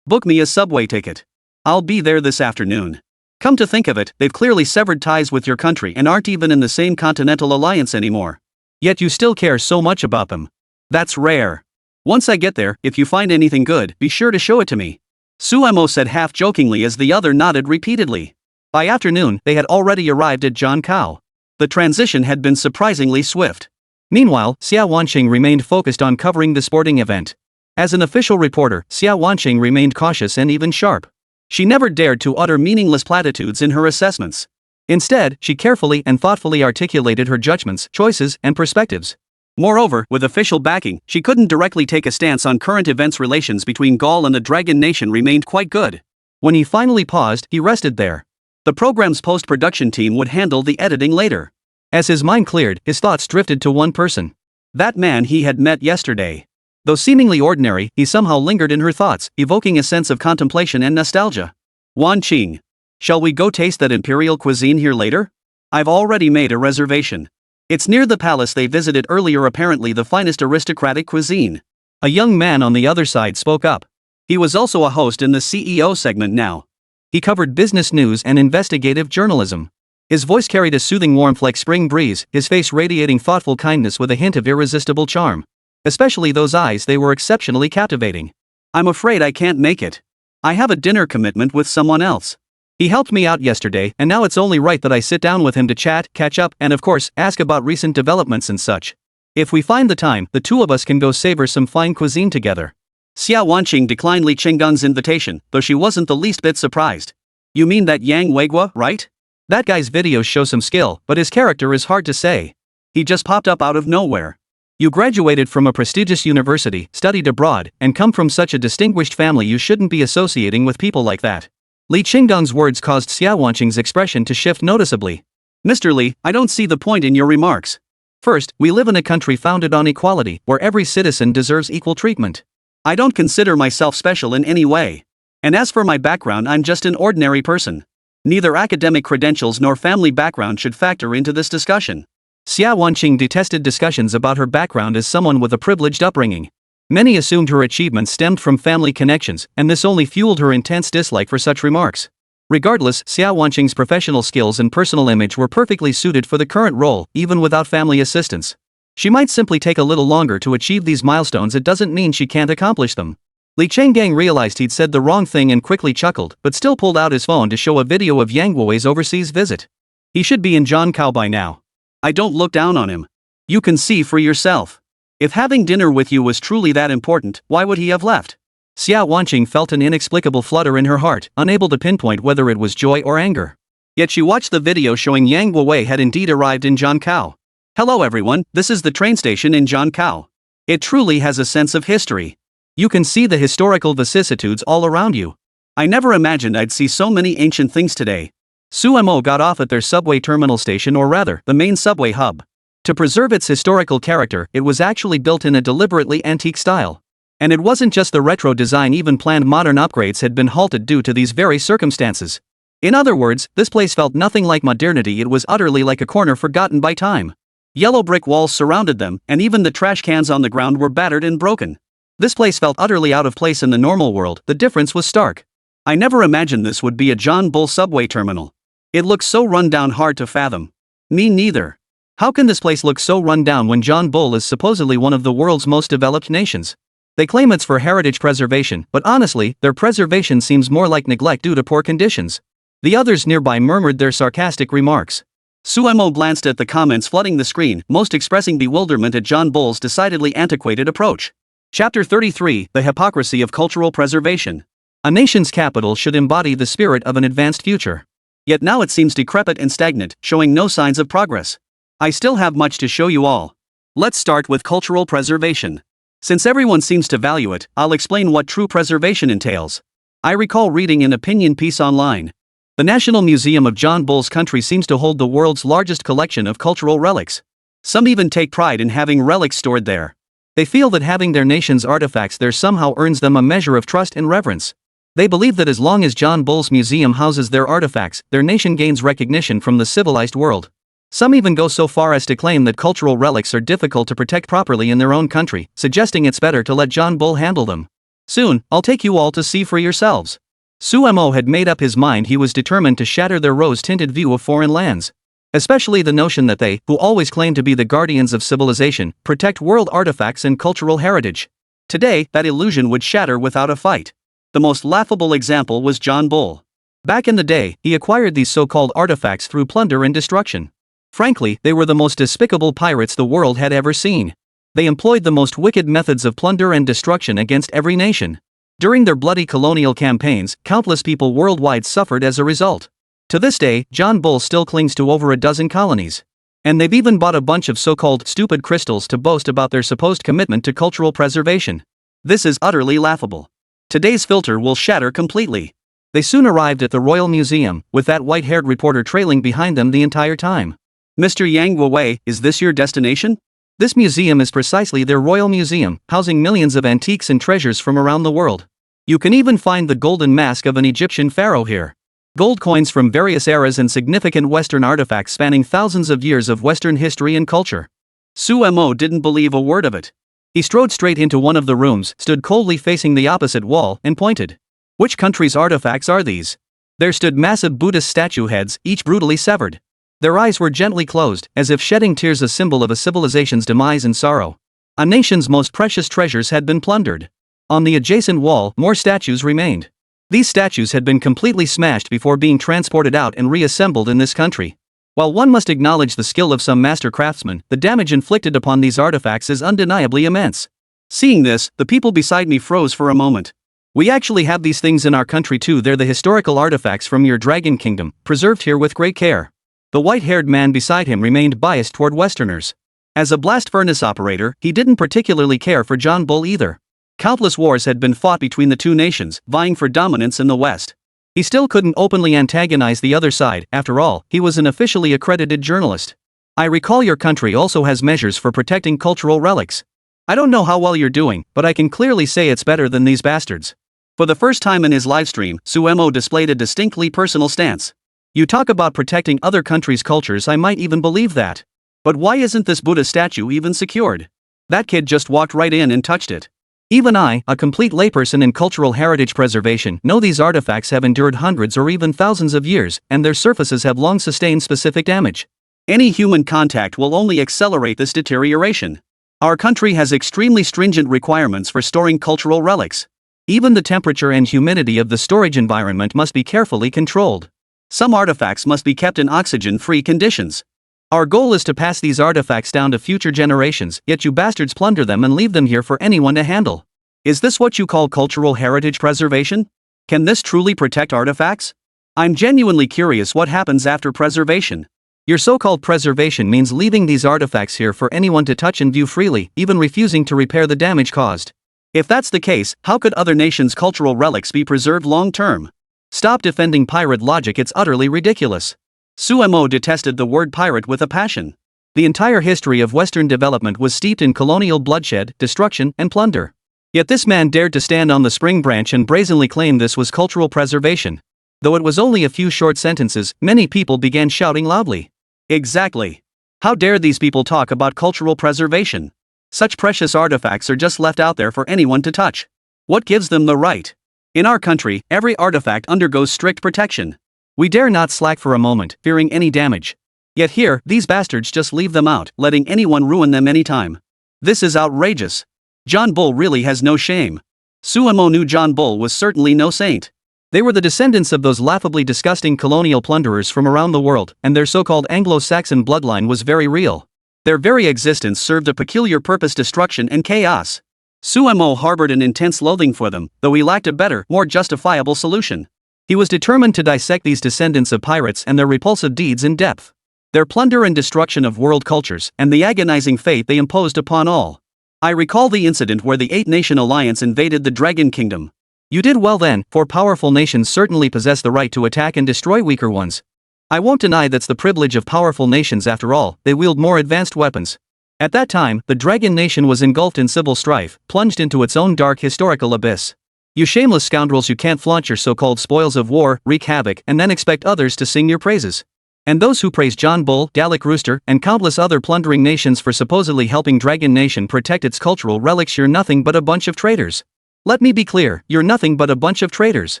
Book me a subway ticket. I'll be there this afternoon. Come to think of it, they've clearly severed ties with your country and aren't even in the same continental alliance anymore. Yet you still care so much about them. That's rare. Once I get there, if you find anything good, be sure to show it to me. Suemo said half-jokingly as the other nodded repeatedly. By afternoon, they had already arrived at Zhonkao. The transition had been surprisingly swift. Meanwhile, Xia Wanqing remained focused on covering the sporting event. As an official reporter, Xia Wanqing remained cautious and even sharp. She never dared to utter meaningless platitudes in her assessments. Instead, she carefully and thoughtfully articulated her judgments, choices, and perspectives. Moreover, with official backing, she couldn't directly take a stance on current events. Relations between Gaul and the Dragon Nation remained quite good. When he finally paused, he rested there. The program's post-production team would handle the editing later. As his mind cleared, his thoughts drifted to one person. That man he had met yesterday. Though seemingly ordinary, he somehow lingered in her thoughts, evoking a sense of contemplation and nostalgia. Wanqing. Shall we go taste that imperial cuisine here later? I've already made a reservation. It's near the palace they visited earlier, apparently the finest aristocratic cuisine. A young man on the other side spoke up. He was also a host in the CEO segment now. He covered business news and investigative journalism. His voice carried a soothing warmth like spring breeze, his face radiating thoughtful kindness with a hint of irresistible charm. Especially those eyes, they were exceptionally captivating. I'm afraid I can't make it. I have a dinner commitment with someone else. He helped me out yesterday, and now it's only right that I sit down with him to chat, catch up, and of course, ask about recent developments and such. If we find the time, the two of us can go savor some fine cuisine together. Xia Wanqing declined Li Qinggong's invitation, though she wasn't the least bit surprised. You mean that Yang Wei, right? That guy's videos show some skill, but his character is hard to say. He just popped up out of nowhere. You graduated from a prestigious university, studied abroad, and come from such a distinguished family. You shouldn't be associating with people like that. Li Qinggong's words caused Xia Wanqing's expression to shift noticeably. Mr. Li, I don't see the point in your remarks. First, we live in a country founded on equality, where every citizen deserves equal treatment. I don't consider myself special in any way. And as for my background, I'm just an ordinary person. Neither academic credentials nor family background should factor into this discussion. Xia Wanqing detested discussions about her background as someone with a privileged upbringing. Many assumed her achievements stemmed from family connections, and this only fueled her intense dislike for such remarks. Regardless, Xia Wanqing's professional skills and personal image were perfectly suited for the current role, even without family assistance. She might simply take a little longer to achieve these milestones. It doesn't mean she can't accomplish them. Li Qinggong realized he'd said the wrong thing and quickly chuckled, but still pulled out his phone to show a video of Yang Wei's overseas visit. He should be in Zhonkao by now. I don't look down on him. You can see for yourself. If having dinner with you was truly that important, why would he have left? Xia Wanqing felt an inexplicable flutter in her heart, unable to pinpoint whether it was joy or anger. Yet she watched the video showing Yang Wei had indeed arrived in Zhonkao. Hello everyone, this is the train station in Zhonkao. It truly has a sense of history. You can see the historical vicissitudes all around you. I never imagined I'd see so many ancient things today. Suemo got off at their subway terminal station, or rather, the main subway hub. To preserve its historical character, it was actually built in a deliberately antique style. And it wasn't just the retro design, even planned modern upgrades had been halted due to these very circumstances. In other words, this place felt nothing like modernity. It was utterly like a corner forgotten by time. Yellow brick walls surrounded them, and even the trash cans on the ground were battered and broken. This place felt utterly out of place in the normal world. The difference was stark. I never imagined this would be a John Bull subway terminal. It looks so run down, hard to fathom. Me neither. How can this place look so run down when John Bull is supposedly one of the world's most developed nations? They claim it's for heritage preservation, but honestly, their preservation seems more like neglect due to poor conditions. The others nearby murmured their sarcastic remarks. Suemo glanced at the comments flooding the screen, most expressing bewilderment at John Bull's decidedly antiquated approach. Chapter 33: The Hypocrisy of Cultural Preservation. A nation's capital should embody the spirit of an advanced future. Yet now it seems decrepit and stagnant, showing no signs of progress. I still have much to show you all. Let's start with cultural preservation. Since everyone seems to value it, I'll explain what true preservation entails. I recall reading an opinion piece online. The National Museum of John Bull's country seems to hold the world's largest collection of cultural relics. Some even take pride in having relics stored there. They feel that having their nation's artifacts there somehow earns them a measure of trust and reverence. They believe that as long as John Bull's museum houses their artifacts, their nation gains recognition from the civilized world. Some even go so far as to claim that cultural relics are difficult to protect properly in their own country, suggesting it's better to let John Bull handle them. Soon, I'll take you all to see for yourselves. Suemo had made up his mind. He was determined to shatter their rose-tinted view of foreign lands. Especially the notion that they, who always claim to be the guardians of civilization, protect world artifacts and cultural heritage. Today, that illusion would shatter without a fight. The most laughable example was John Bull. Back in the day, he acquired these so-called artifacts through plunder and destruction. Frankly, they were the most despicable pirates the world had ever seen. They employed the most wicked methods of plunder and destruction against every nation. During their bloody colonial campaigns, countless people worldwide suffered as a result. To this day, John Bull still clings to over a dozen colonies. And they've even bought a bunch of so-called stupid crystals to boast about their supposed commitment to cultural preservation. This is utterly laughable. Today's filter will shatter completely. They soon arrived at the Royal Museum, with that white-haired reporter trailing behind them the entire time. Mr. Yang Wei, is this your destination? This museum is precisely their royal museum, housing millions of antiques and treasures from around the world. You can even find the golden mask of an Egyptian pharaoh here. Gold coins from various eras and significant Western artifacts spanning thousands of years of Western history and culture. Suemo didn't believe a word of it. He strode straight into one of the rooms, stood coldly facing the opposite wall, and pointed. Which country's artifacts are these? There stood massive Buddhist statue heads, each brutally severed. Their eyes were gently closed, as if shedding tears, a symbol of a civilization's demise and sorrow. A nation's most precious treasures had been plundered. On the adjacent wall, more statues remained. These statues had been completely smashed before being transported out and reassembled in this country. While one must acknowledge the skill of some master craftsmen, the damage inflicted upon these artifacts is undeniably immense. Seeing this, the people beside me froze for a moment. We actually have these things in our country too. They're the historical artifacts from your dragon kingdom, preserved here with great care. The white-haired man beside him remained biased toward Westerners. As a blast furnace operator, he didn't particularly care for John Bull either. Countless wars had been fought between the two nations, vying for dominance in the West. He still couldn't openly antagonize the other side. After all, he was an officially accredited journalist. I recall your country also has measures for protecting cultural relics. I don't know how well you're doing, but I can clearly say it's better than these bastards. For the first time in his livestream, Suemo displayed a distinctly personal stance. You talk about protecting other countries' cultures, I might even believe that. But why isn't this Buddha statue even secured? That kid just walked right in and touched it. Even I, a complete layperson in cultural heritage preservation, know these artifacts have endured hundreds or even thousands of years, and their surfaces have long sustained specific damage. Any human contact will only accelerate this deterioration. Our country has extremely stringent requirements for storing cultural relics. Even the temperature and humidity of the storage environment must be carefully controlled. Some artifacts must be kept in oxygen-free conditions. Our goal is to pass these artifacts down to future generations, yet you bastards plunder them and leave them here for anyone to handle. Is this what you call cultural heritage preservation? Can this truly protect artifacts? I'm genuinely curious what happens after preservation. Your so-called preservation means leaving these artifacts here for anyone to touch and view freely, even refusing to repair the damage caused. If that's the case, how could other nations' cultural relics be preserved long-term? Stop defending pirate logic, it's utterly ridiculous. Suemo detested the word pirate with a passion. The entire history of Western development was steeped in colonial bloodshed, destruction, and plunder. Yet this man dared to stand on the spring branch and brazenly claim this was cultural preservation. Though it was only a few short sentences, many people began shouting loudly. Exactly. How dare these people talk about cultural preservation? Such precious artifacts are just left out there for anyone to touch. What gives them the right? In our country, every artifact undergoes strict protection. We dare not slack for a moment, fearing any damage. Yet here, these bastards just leave them out, letting anyone ruin them anytime. This is outrageous. John Bull really has no shame. Suemo knew John Bull was certainly no saint. They were the descendants of those laughably disgusting colonial plunderers from around the world, and their so-called Anglo-Saxon bloodline was very real. Their very existence served a peculiar purpose: destruction and chaos. Suemo harbored an intense loathing for them, though he lacked a better, more justifiable solution. He was determined to dissect these descendants of pirates and their repulsive deeds in depth. Their plunder and destruction of world cultures, and the agonizing fate they imposed upon all. I recall the incident where the Eight-Nation Alliance invaded the Dragon Kingdom. You did well then, for powerful nations certainly possess the right to attack and destroy weaker ones. I won't deny that's the privilege of powerful nations after all, they wield more advanced weapons. At that time, the Dragon Nation was engulfed in civil strife, plunged into its own dark historical abyss. You shameless scoundrels, you can't flaunt your so-called spoils of war, wreak havoc, and then expect others to sing your praises. And those who praise John Bull, Gallic Rooster, and countless other plundering nations for supposedly helping Dragon Nation protect its cultural relics, you're nothing but a bunch of traitors. Let me be clear, you're nothing but a bunch of traitors.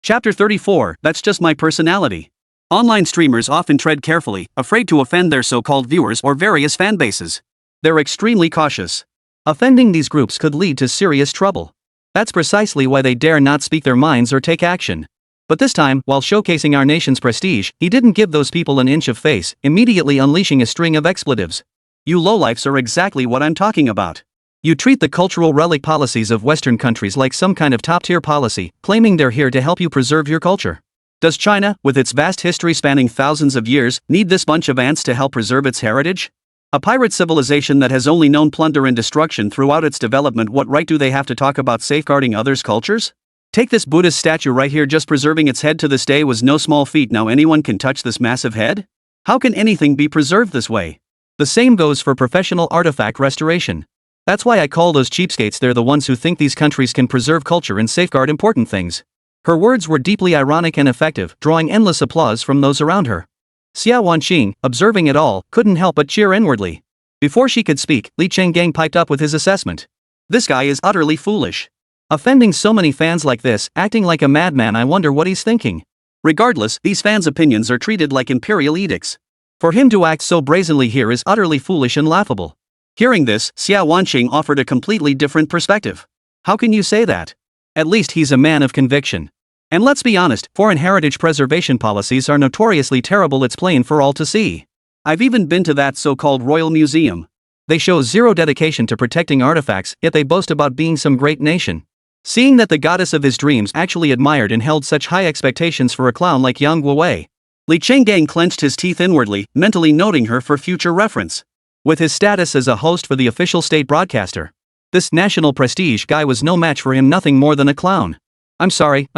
Chapter 34, that's just my personality. Online streamers often tread carefully, afraid to offend their so-called viewers or various fan bases. They're extremely cautious. Offending these groups could lead to serious trouble. That's precisely why they dare not speak their minds or take action. But this time, while showcasing our nation's prestige, he didn't give those people an inch of face, immediately unleashing a string of expletives. You lowlifes are exactly what I'm talking about. You treat the cultural relic policies of Western countries like some kind of top-tier policy, claiming they're here to help you preserve your culture. Does China, with its vast history spanning thousands of years, need this bunch of ants to help preserve its heritage? A pirate civilization that has only known plunder and destruction throughout its development, what right do they have to talk about safeguarding others' cultures? Take this Buddhist statue right here, just preserving its head to this day was no small feat. Now anyone can touch this massive head? How can anything be preserved this way? The same goes for professional artifact restoration. That's why I call those cheapskates, they're the ones who think these countries can preserve culture and safeguard important things. Her words were deeply ironic and effective, drawing endless applause from those around her. Xia Wanqing, observing it all, couldn't help but cheer inwardly. Before she could speak, Li Chenggang piped up with his assessment. This guy is utterly foolish. Offending so many fans like this, acting like a madman, I wonder what he's thinking. Regardless, these fans' opinions are treated like imperial edicts. For him to act so brazenly here is utterly foolish and laughable. Hearing this, Xia Wanqing offered a completely different perspective. How can you say that? At least he's a man of conviction. And let's be honest, foreign heritage preservation policies are notoriously terrible, it's plain for all to see. I've even been to that so-called royal museum. They show zero dedication to protecting artifacts, yet they boast about being some great nation. Seeing that the goddess of his dreams actually admired and held such high expectations for a clown like Yang Guowei, Li Chenggang clenched his teeth inwardly, mentally noting her for future reference. With his status as a host for the official state broadcaster, this national prestige guy was no match for him, nothing more than a clown. I'm sorry,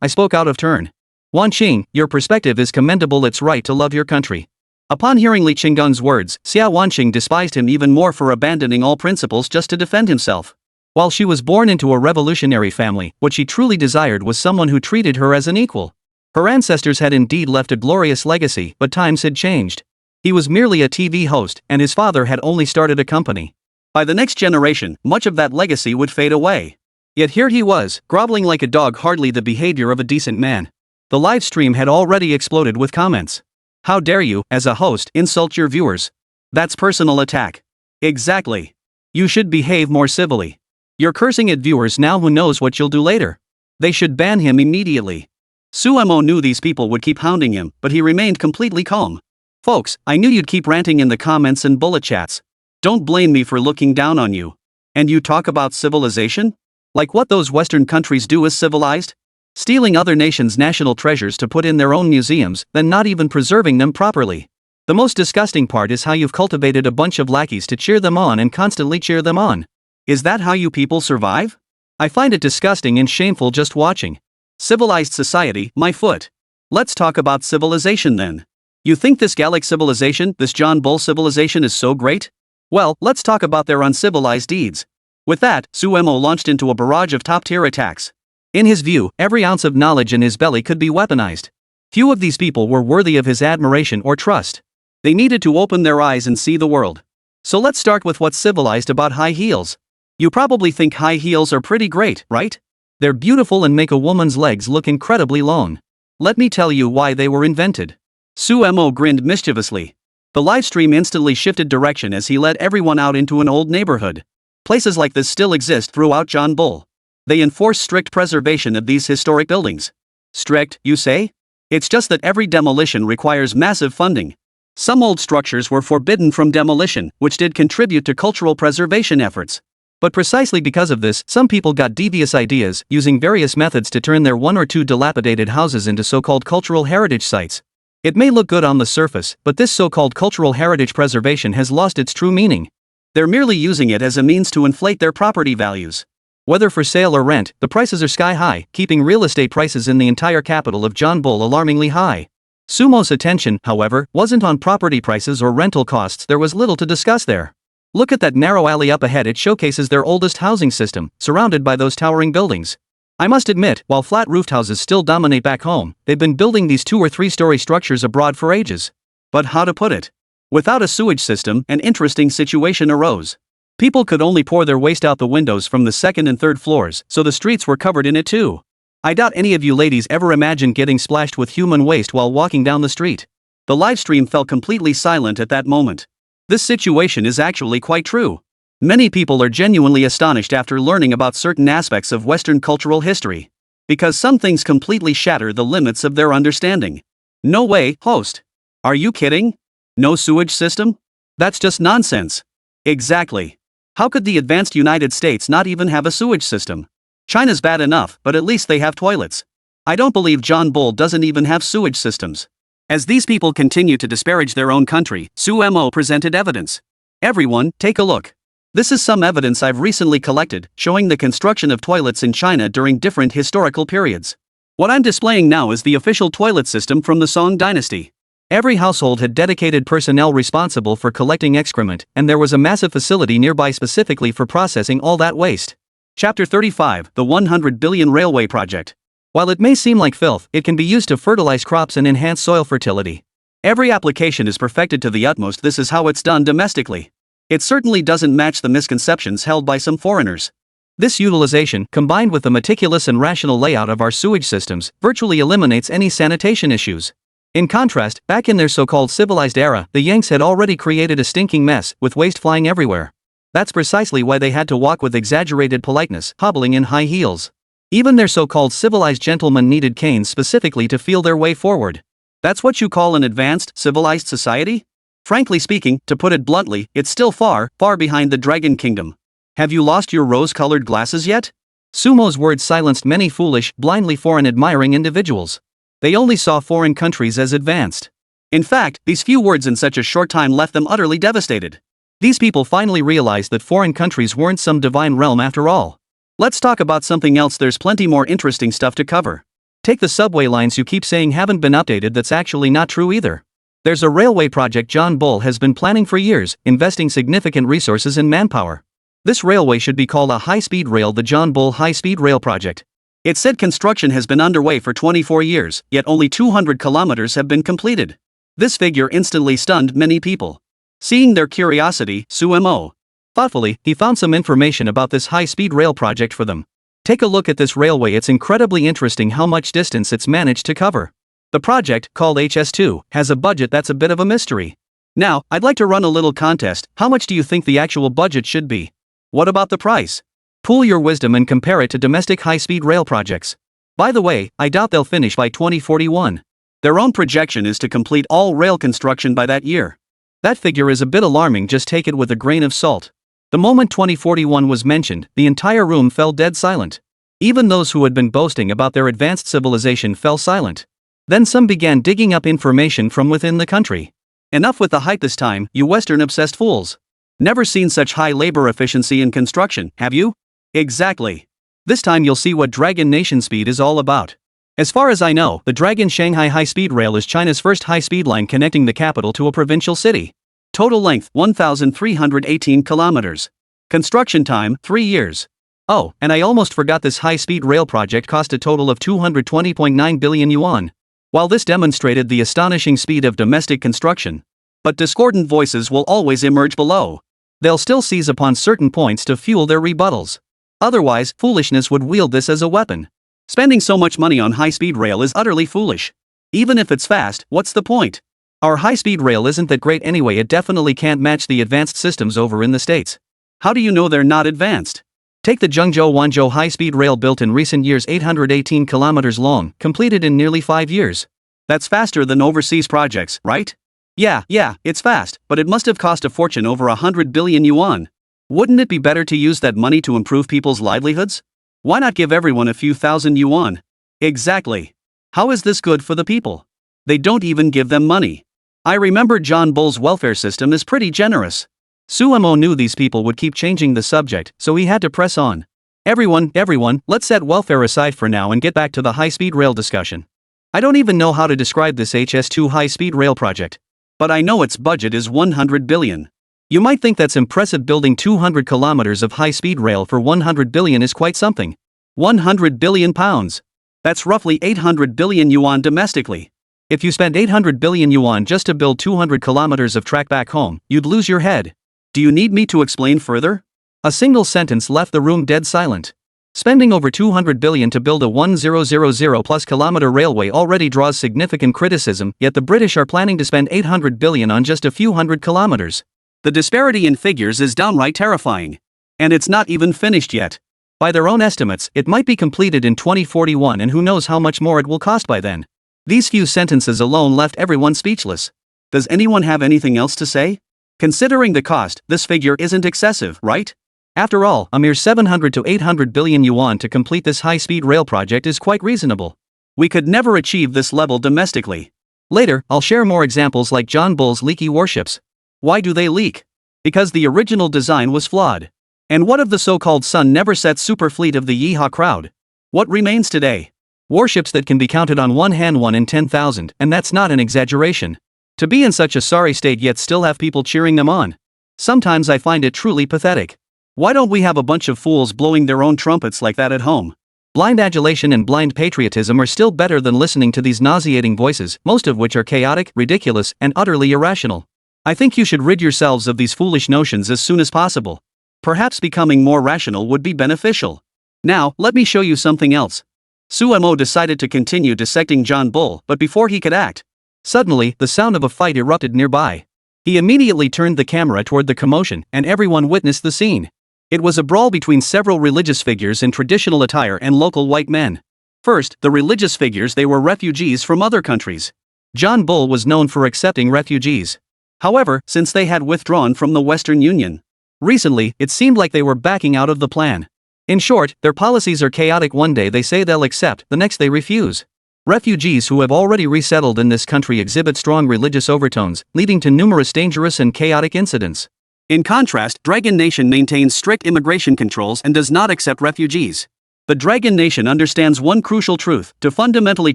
I spoke out of turn. Wanqing, your perspective is commendable, it's right to love your country. Upon hearing Li Chenggang's words, Xia Wanqing despised him even more for abandoning all principles just to defend himself. While she was born into a revolutionary family, what she truly desired was someone who treated her as an equal. Her ancestors had indeed left a glorious legacy, but times had changed. He was merely a TV host, and his father had only started a company. By the next generation, much of that legacy would fade away. Yet here he was, groveling like a dog, hardly the behavior of a decent man. The live stream had already exploded with comments. How dare you, as a host, insult your viewers? That's personal attack. Exactly. You should behave more civilly. You're cursing at viewers now, who knows what you'll do later. They should ban him immediately. Suemo knew these people would keep hounding him, but he remained completely calm. Folks, I knew you'd keep ranting in the comments and bullet chats. Don't blame me for looking down on you. And you talk about civilization? Like what those Western countries do is civilized? Stealing other nations' national treasures to put in their own museums, then not even preserving them properly. The most disgusting part is how you've cultivated a bunch of lackeys to cheer them on and constantly cheer them on. Is that how you people survive? I find it disgusting and shameful just watching. Civilized society, my foot. Let's talk about civilization then. You think this Gallic civilization, this John Bull civilization is so great? Well, let's talk about their uncivilized deeds. With that, Suemo launched into a barrage of top-tier attacks. In his view, every ounce of knowledge in his belly could be weaponized. Few of these people were worthy of his admiration or trust. They needed to open their eyes and see the world. So let's start with what's civilized about high heels. You probably think high heels are pretty great, right? They're beautiful and make a woman's legs look incredibly long. Let me tell you why they were invented. Suemo grinned mischievously. The livestream instantly shifted direction as he led everyone out into an old neighborhood. Places like this still exist throughout John Bull. They enforce strict preservation of these historic buildings. Strict, you say? It's just that every demolition requires massive funding. Some old structures were forbidden from demolition, which did contribute to cultural preservation efforts. But precisely because of this, some people got devious ideas, using various methods to turn their one or two dilapidated houses into so-called cultural heritage sites. It may look good on the surface, but this so-called cultural heritage preservation has lost its true meaning. They're merely using it as a means to inflate their property values. Whether for sale or rent, the prices are sky high, keeping real estate prices in the entire capital of John Bull alarmingly high. Sumo's attention, however, wasn't on property prices or rental costs. There was little to discuss there. Look at that narrow alley up ahead. It showcases their oldest housing system, surrounded by those towering buildings. I must admit, while flat-roofed houses still dominate back home, they've been building these 2- or 3-story structures abroad for ages. But how to put it? Without a sewage system, an interesting situation arose. People could only pour their waste out the windows from the 2nd and 3rd floors, so the streets were covered in it too. I doubt any of you ladies ever imagined getting splashed with human waste while walking down the street. The livestream fell completely silent at that moment. This situation is actually quite true. Many people are genuinely astonished after learning about certain aspects of Western cultural history. Because some things completely shatter the limits of their understanding. No way, host. Are you kidding? No sewage system? That's just nonsense. Exactly. How could the advanced United States not even have a sewage system? China's bad enough, but at least they have toilets. I don't believe John Bull doesn't even have sewage systems. As these people continue to disparage their own country, Sumo presented evidence. Everyone, take a look. This is some evidence I've recently collected, showing the construction of toilets in China during different historical periods. What I'm displaying now is the official toilet system from the Song dynasty. Every household had dedicated personnel responsible for collecting excrement, and there was a massive facility nearby specifically for processing all that waste. Chapter 35, the 100 billion railway project. While it may seem like filth, it can be used to fertilize crops and enhance soil fertility. Every application is perfected to the utmost. This is how it's done domestically. It certainly doesn't match the misconceptions held by some foreigners. This utilization, combined with the meticulous and rational layout of our sewage systems, virtually eliminates any sanitation issues. In contrast, back in their so-called civilized era, the Yanks had already created a stinking mess, with waste flying everywhere. That's precisely why they had to walk with exaggerated politeness, hobbling in high heels. Even their so-called civilized gentlemen needed canes specifically to feel their way forward. That's what you call an advanced, civilized society? Frankly speaking, to put it bluntly, it's still far, far behind the Dragon Kingdom. Have you lost your rose-colored glasses yet? Sumo's words silenced many foolish, blindly foreign admiring individuals. They only saw foreign countries as advanced. In fact, these few words in such a short time left them utterly devastated. These people finally realized that foreign countries weren't some divine realm after all. Let's talk about something else. There's plenty more interesting stuff to cover. Take the subway lines you keep saying haven't been updated. That's actually not true either. There's a railway project John Bull has been planning for years, investing significant resources and manpower. This railway should be called a high-speed rail, the John Bull High-Speed Rail Project. It said construction has been underway for 24 years, yet only 200 kilometers have been completed. This figure instantly stunned many people. Seeing their curiosity, Sumo. Thoughtfully, he found some information about this high-speed rail project for them. Take a look at this railway. It's incredibly interesting how much distance it's managed to cover. The project, called HS2, has a budget that's a bit of a mystery. Now, I'd like to run a little contest. How much do you think the actual budget should be? What about the price? Pool your wisdom and compare it to domestic high-speed rail projects. By the way, I doubt they'll finish by 2041. Their own projection is to complete all rail construction by that year. That figure is a bit alarming. Just take it with a grain of salt. The moment 2041 was mentioned, the entire room fell dead silent. Even those who had been boasting about their advanced civilization fell silent. Then some began digging up information from within the country. Enough with the hype this time, you Western-obsessed fools. Never seen such high labor efficiency in construction, have you? Exactly. This time you'll see what Dragon Nation speed is all about. As far as I know, the Dragon Shanghai High-Speed Rail is China's first high-speed line connecting the capital to a provincial city. Total length, 1,318 kilometers. Construction time, 3 years. Oh, and I almost forgot, this high-speed rail project cost a total of 220.9 billion yuan. While this demonstrated the astonishing speed of domestic construction. But discordant voices will always emerge below. They'll still seize upon certain points to fuel their rebuttals. Otherwise, foolishness would wield this as a weapon. Spending so much money on high-speed rail is utterly foolish. Even if it's fast, what's the point? Our high-speed rail isn't that great anyway. It definitely can't match the advanced systems over in the States. How do you know they're not advanced? Take the Zhengzhou-Wanzhou high-speed rail, built in recent years, 818 kilometers long, completed in nearly 5 years. That's faster than overseas projects, right? Yeah, it's fast, but it must have cost a fortune, over 100 billion yuan. Wouldn't it be better to use that money to improve people's livelihoods? Why not give everyone a few thousand yuan? Exactly. How is this good for the people? They don't even give them money. I remember John Bull's welfare system is pretty generous. Suemo knew these people would keep changing the subject, so he had to press on. Everyone, let's set welfare aside for now and get back to the high-speed rail discussion. I don't even know how to describe this HS2 high-speed rail project. But I know its budget is 100 billion. You might think that's impressive. Building 200 kilometers of high-speed rail for 100 billion is quite something. 100 billion pounds. That's roughly 800 billion yuan domestically. If you spend 800 billion yuan just to build 200 kilometers of track back home, you'd lose your head. Do you need me to explain further? A single sentence left the room dead silent. Spending over 200 billion to build a 1000 plus kilometer railway already draws significant criticism, yet the British are planning to spend 800 billion on just a few hundred kilometers. The disparity in figures is downright terrifying. And it's not even finished yet. By their own estimates, it might be completed in 2041, and who knows how much more it will cost by then. These few sentences alone left everyone speechless. Does anyone have anything else to say? Considering the cost, this figure isn't excessive, right? After all, a mere 700 to 800 billion yuan to complete this high-speed rail project is quite reasonable. We could never achieve this level domestically. Later, I'll share more examples like John Bull's leaky warships. Why do they leak? Because the original design was flawed. And what of the so-called sun never set super fleet of the Yeehaw crowd? What remains today? Warships that can be counted on one hand, 1 in 10,000, and that's not an exaggeration. To be in such a sorry state yet still have people cheering them on. Sometimes I find it truly pathetic. Why don't we have a bunch of fools blowing their own trumpets like that at home? Blind adulation and blind patriotism are still better than listening to these nauseating voices, most of which are chaotic, ridiculous, and utterly irrational. I think you should rid yourselves of these foolish notions as soon as possible. Perhaps becoming more rational would be beneficial. Now, let me show you something else. Suemo decided to continue dissecting John Bull, but before he could act, suddenly, the sound of a fight erupted nearby. He immediately turned the camera toward the commotion, and everyone witnessed the scene. It was a brawl between several religious figures in traditional attire and local white men. First, the religious figures, they were refugees from other countries. John Bull was known for accepting refugees. However, since they had withdrawn from the Western Union, recently, it seemed like they were backing out of the plan. In short, their policies are chaotic. One day they say they'll accept, the next they refuse. Refugees who have already resettled in this country exhibit strong religious overtones, leading to numerous dangerous and chaotic incidents. In contrast, Dragon Nation maintains strict immigration controls and does not accept refugees. The Dragon Nation understands one crucial truth: to fundamentally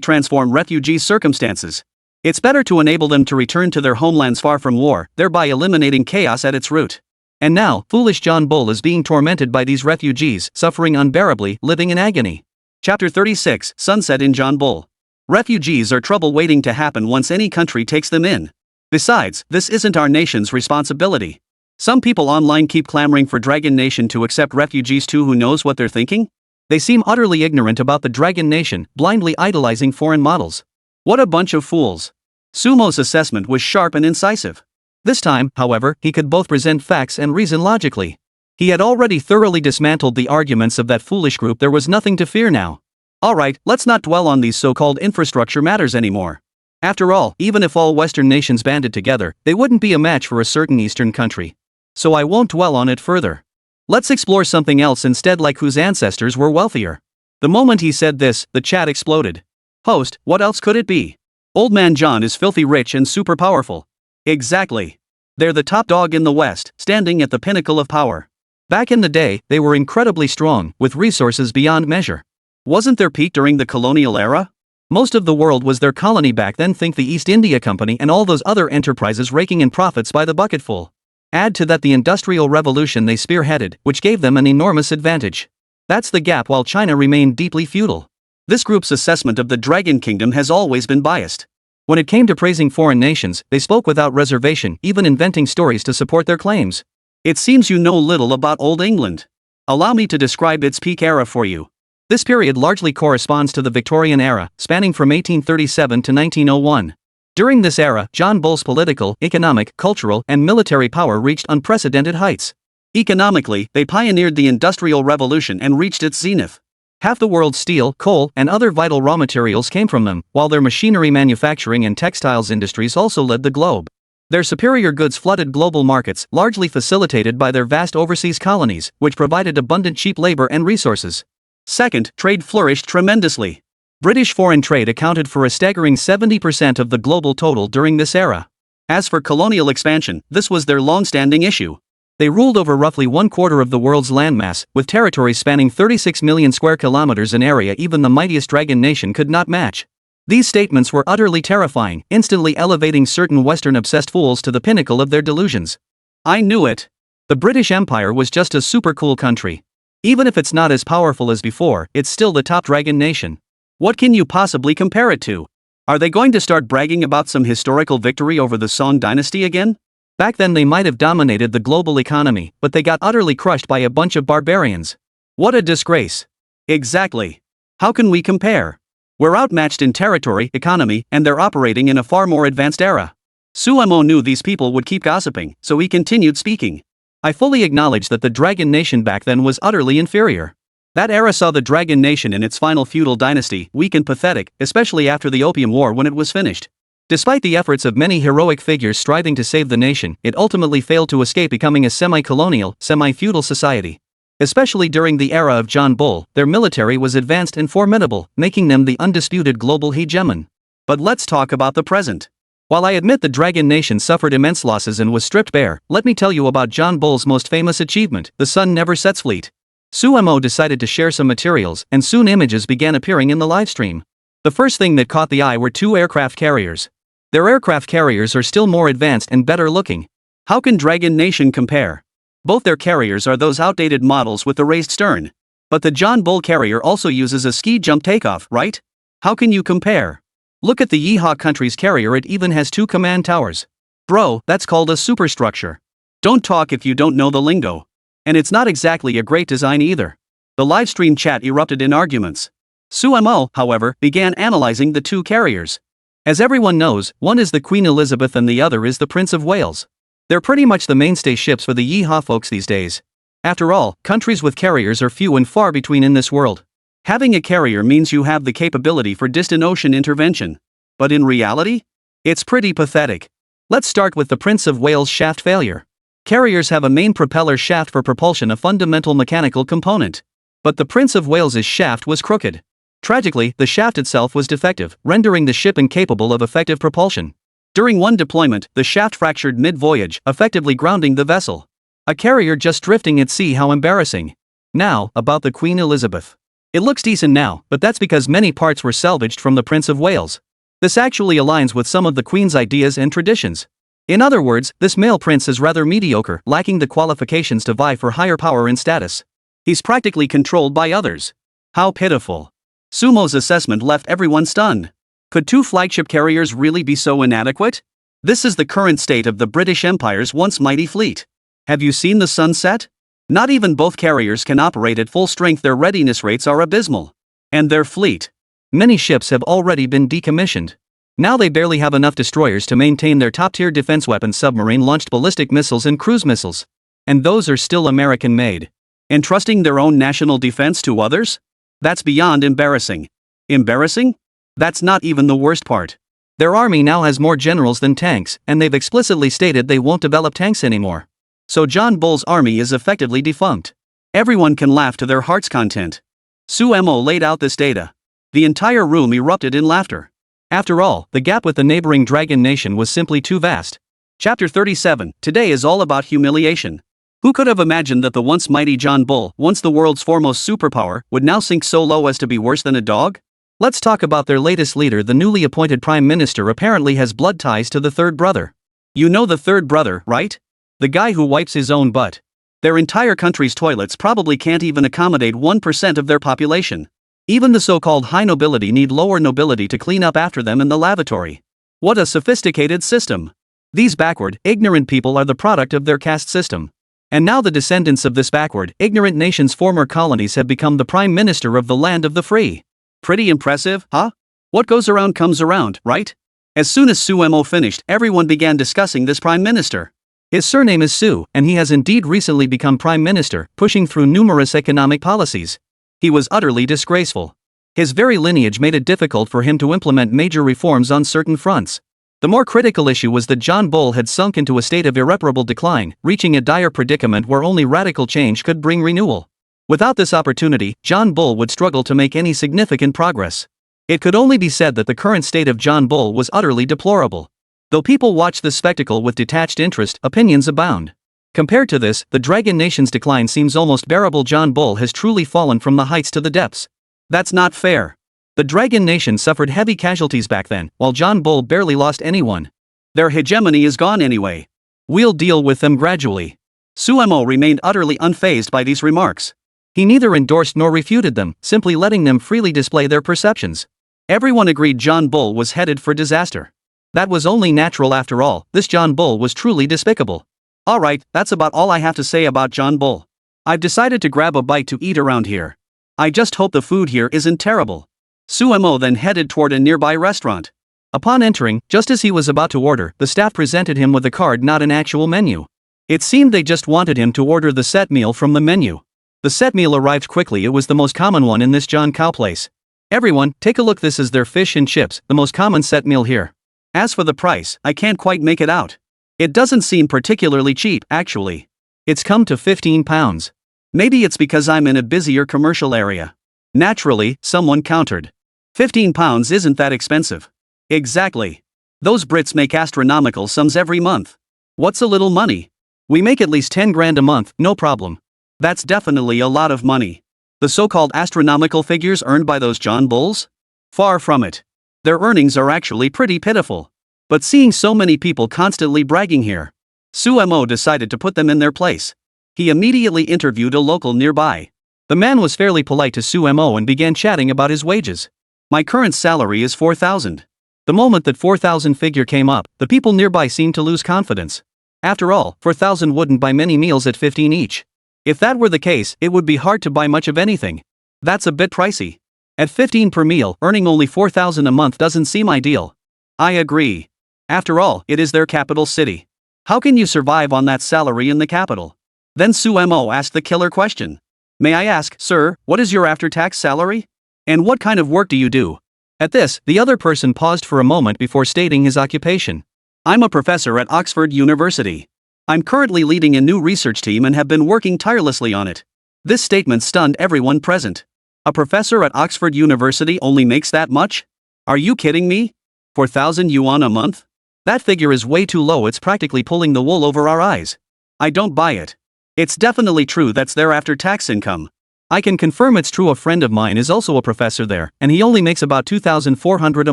transform refugees' circumstances. It's better to enable them to return to their homelands far from war, thereby eliminating chaos at its root. And now, foolish John Bull is being tormented by these refugees, suffering unbearably, living in agony. Chapter 36, Sunset in John Bull. Refugees are trouble waiting to happen once any country takes them in. Besides, this isn't our nation's responsibility. Some people online keep clamoring for Dragon Nation to accept refugees too. Who knows what they're thinking? They seem utterly ignorant about the Dragon Nation, blindly idolizing foreign models. What a bunch of fools. Sumo's assessment was sharp and incisive. This time, however, he could both present facts and reason logically. He had already thoroughly dismantled the arguments of that foolish group. There was nothing to fear now. Alright, let's not dwell on these so-called infrastructure matters anymore. After all, even if all Western nations banded together, they wouldn't be a match for a certain Eastern country. So I won't dwell on it further. Let's explore something else instead, like whose ancestors were wealthier. The moment he said this, the chat exploded. Host, what else could it be? Old Man John is filthy rich and super powerful. Exactly. They're the top dog in the West, standing at the pinnacle of power. Back in the day, they were incredibly strong, with resources beyond measure. Wasn't their peak during the colonial era? Most of the world was their colony back then. Think the East India Company and all those other enterprises raking in profits by the bucketful. Add to that the Industrial Revolution they spearheaded, which gave them an enormous advantage. That's the gap. While China remained deeply feudal. This group's assessment of the Dragon Kingdom has always been biased. When it came to praising foreign nations, they spoke without reservation, even inventing stories to support their claims. It seems you know little about Old England. Allow me to describe its peak era for you. This period largely corresponds to the Victorian era, spanning from 1837 to 1901. During this era, John Bull's political, economic, cultural, and military power reached unprecedented heights. Economically, they pioneered the Industrial Revolution and reached its zenith. Half the world's steel, coal, and other vital raw materials came from them, while their machinery manufacturing and textiles industries also led the globe. Their superior goods flooded global markets, largely facilitated by their vast overseas colonies, which provided abundant cheap labor and resources. Second, trade flourished tremendously. British foreign trade accounted for a staggering 70% of the global total during this era. As for colonial expansion, this was their long-standing issue. They ruled over roughly 1/4 of the world's landmass, with territories spanning 36 million square kilometers, an area even the mightiest dragon nation could not match. These statements were utterly terrifying, instantly elevating certain Western-obsessed fools to the pinnacle of their delusions. I knew it. The British Empire was just a super cool country. Even if it's not as powerful as before, it's still the top dragon nation. What can you possibly compare it to? Are they going to start bragging about some historical victory over the Song dynasty again? Back then they might have dominated the global economy, but they got utterly crushed by a bunch of barbarians. What a disgrace. Exactly. How can we compare? We're outmatched in territory, economy, and they're operating in a far more advanced era. Suemo knew these people would keep gossiping, so he continued speaking. I fully acknowledge that the Dragon Nation back then was utterly inferior. That era saw the Dragon Nation in its final feudal dynasty, weak and pathetic, especially after the Opium War when it was finished. Despite the efforts of many heroic figures striving to save the nation, it ultimately failed to escape becoming a semi-colonial, semi-feudal society. Especially during the era of John Bull, their military was advanced and formidable, making them the undisputed global hegemon. But let's talk about the present. While I admit the Dragon Nation suffered immense losses and was stripped bare, let me tell you about John Bull's most famous achievement, the Sun Never Sets fleet. Suemo decided to share some materials, and soon images began appearing in the livestream. The first thing that caught the eye were 2 aircraft carriers. Their aircraft carriers are still more advanced and better looking. How can Dragon Nation compare? Both their carriers are those outdated models with the raised stern. But the John Bull carrier also uses a ski jump takeoff, right? How can you compare? Look at the Yeehaw country's carrier, it even has 2 command towers. Bro, that's called a superstructure. Don't talk if you don't know the lingo. And it's not exactly a great design either. The livestream chat erupted in arguments. Suemo, however, began analyzing the 2 carriers. As everyone knows, one is the Queen Elizabeth and the other is the Prince of Wales. They're pretty much the mainstay ships for the Yeehaw folks these days. After all, countries with carriers are few and far between in this world. Having a carrier means you have the capability for distant ocean intervention. But in reality? It's pretty pathetic. Let's start with the Prince of Wales' shaft failure. Carriers have a main propeller shaft for propulsion, a fundamental mechanical component. But the Prince of Wales' shaft was crooked. Tragically, the shaft itself was defective, rendering the ship incapable of effective propulsion. During one deployment, the shaft fractured mid-voyage, effectively grounding the vessel. A carrier just drifting at sea, how embarrassing. Now, about the Queen Elizabeth. It looks decent now, but that's because many parts were salvaged from the Prince of Wales. This actually aligns with some of the Queen's ideas and traditions. In other words, this male prince is rather mediocre, lacking the qualifications to vie for higher power and status. He's practically controlled by others. How pitiful. Sumo's assessment left everyone stunned. Could 2 flagship carriers really be so inadequate? This is the current state of the British Empire's once mighty fleet. Have you seen the sunset? Not even both carriers can operate at full strength, their readiness rates are abysmal. And their fleet. Many ships have already been decommissioned. Now they barely have enough destroyers to maintain their top-tier defense weapons, submarine-launched ballistic missiles and cruise missiles. And those are still American-made. Entrusting their own national defense to others? That's beyond embarrassing. Embarrassing? That's not even the worst part. Their army now has more generals than tanks, and they've explicitly stated they won't develop tanks anymore. So John Bull's army is effectively defunct. Everyone can laugh to their heart's content. Suemo laid out this data. The entire room erupted in laughter. After all, the gap with the neighboring Dragon Nation was simply too vast. Chapter 37, today is all about humiliation. Who could have imagined that the once mighty John Bull, once the world's foremost superpower, would now sink so low as to be worse than a dog? Let's talk about their latest leader. The newly appointed Prime Minister apparently has blood ties to the third brother. You know the third brother, right? The guy who wipes his own butt. Their entire country's toilets probably can't even accommodate 1% of their population. Even the so-called high nobility need lower nobility to clean up after them in the lavatory. What a sophisticated system. These backward, ignorant people are the product of their caste system. And now the descendants of this backward, ignorant nation's former colonies have become the Prime Minister of the land of the free. Pretty impressive, huh? What goes around comes around, right? As soon as Suemo finished, everyone began discussing this Prime Minister. His surname is Su, and he has indeed recently become Prime Minister, pushing through numerous economic policies. He was utterly disgraceful. His very lineage made it difficult for him to implement major reforms on certain fronts. The more critical issue was that John Bull had sunk into a state of irreparable decline, reaching a dire predicament where only radical change could bring renewal. Without this opportunity, John Bull would struggle to make any significant progress. It could only be said that the current state of John Bull was utterly deplorable. Though people watch this spectacle with detached interest, opinions abound. Compared to this, the Dragon Nation's decline seems almost bearable. John Bull has truly fallen from the heights to the depths. That's not fair. The Dragon Nation suffered heavy casualties back then, while John Bull barely lost anyone. Their hegemony is gone anyway. We'll deal with them gradually. Suemo remained utterly unfazed by these remarks. He neither endorsed nor refuted them, simply letting them freely display their perceptions. Everyone agreed John Bull was headed for disaster. That was only natural after all. This John Bull was truly despicable. Alright, that's about all I have to say about John Bull. I've decided to grab a bite to eat around here. I just hope the food here isn't terrible. Suemo then headed toward a nearby restaurant. Upon entering, just as he was about to order, the staff presented him with a card, not an actual menu. It seemed they just wanted him to order the set meal from the menu. The set meal arrived quickly. It was the most common one in this John Cow place. Everyone, take a look. This is their fish and chips, the most common set meal here. As for the price, I can't quite make it out. It doesn't seem particularly cheap, actually. It's come to £15. Maybe it's because I'm in a busier commercial area. Naturally, someone countered. £15 isn't that expensive. Exactly. Those Brits make astronomical sums every month. What's a little money? We make at least 10 grand a month, no problem. That's definitely a lot of money. The so-called astronomical figures earned by those John Bulls? Far from it. Their earnings are actually pretty pitiful. But seeing so many people constantly bragging here, Suemo decided to put them in their place. He immediately interviewed a local nearby. The man was fairly polite to Suemo and began chatting about his wages. My current salary is 4,000. The moment that 4,000 figure came up, the people nearby seemed to lose confidence. After all, 4,000 wouldn't buy many meals at 15 each. If that were the case, it would be hard to buy much of anything. That's a bit pricey. At 15 per meal, earning only 4,000 a month doesn't seem ideal. I agree. After all, it is their capital city. How can you survive on that salary in the capital? Then Suemo asked the killer question. May I ask, sir, what is your after-tax salary? And what kind of work do you do? At this, the other person paused for a moment before stating his occupation. I'm a professor at Oxford University. I'm currently leading a new research team and have been working tirelessly on it. This statement stunned everyone present. A professor at Oxford University only makes that much? Are you kidding me? 4,000 yuan a month? That figure is way too low. It's practically pulling the wool over our eyes. I don't buy it. It's definitely true that's their after-tax income. I can confirm it's true. A friend of mine is also a professor there, and he only makes about 2,400 a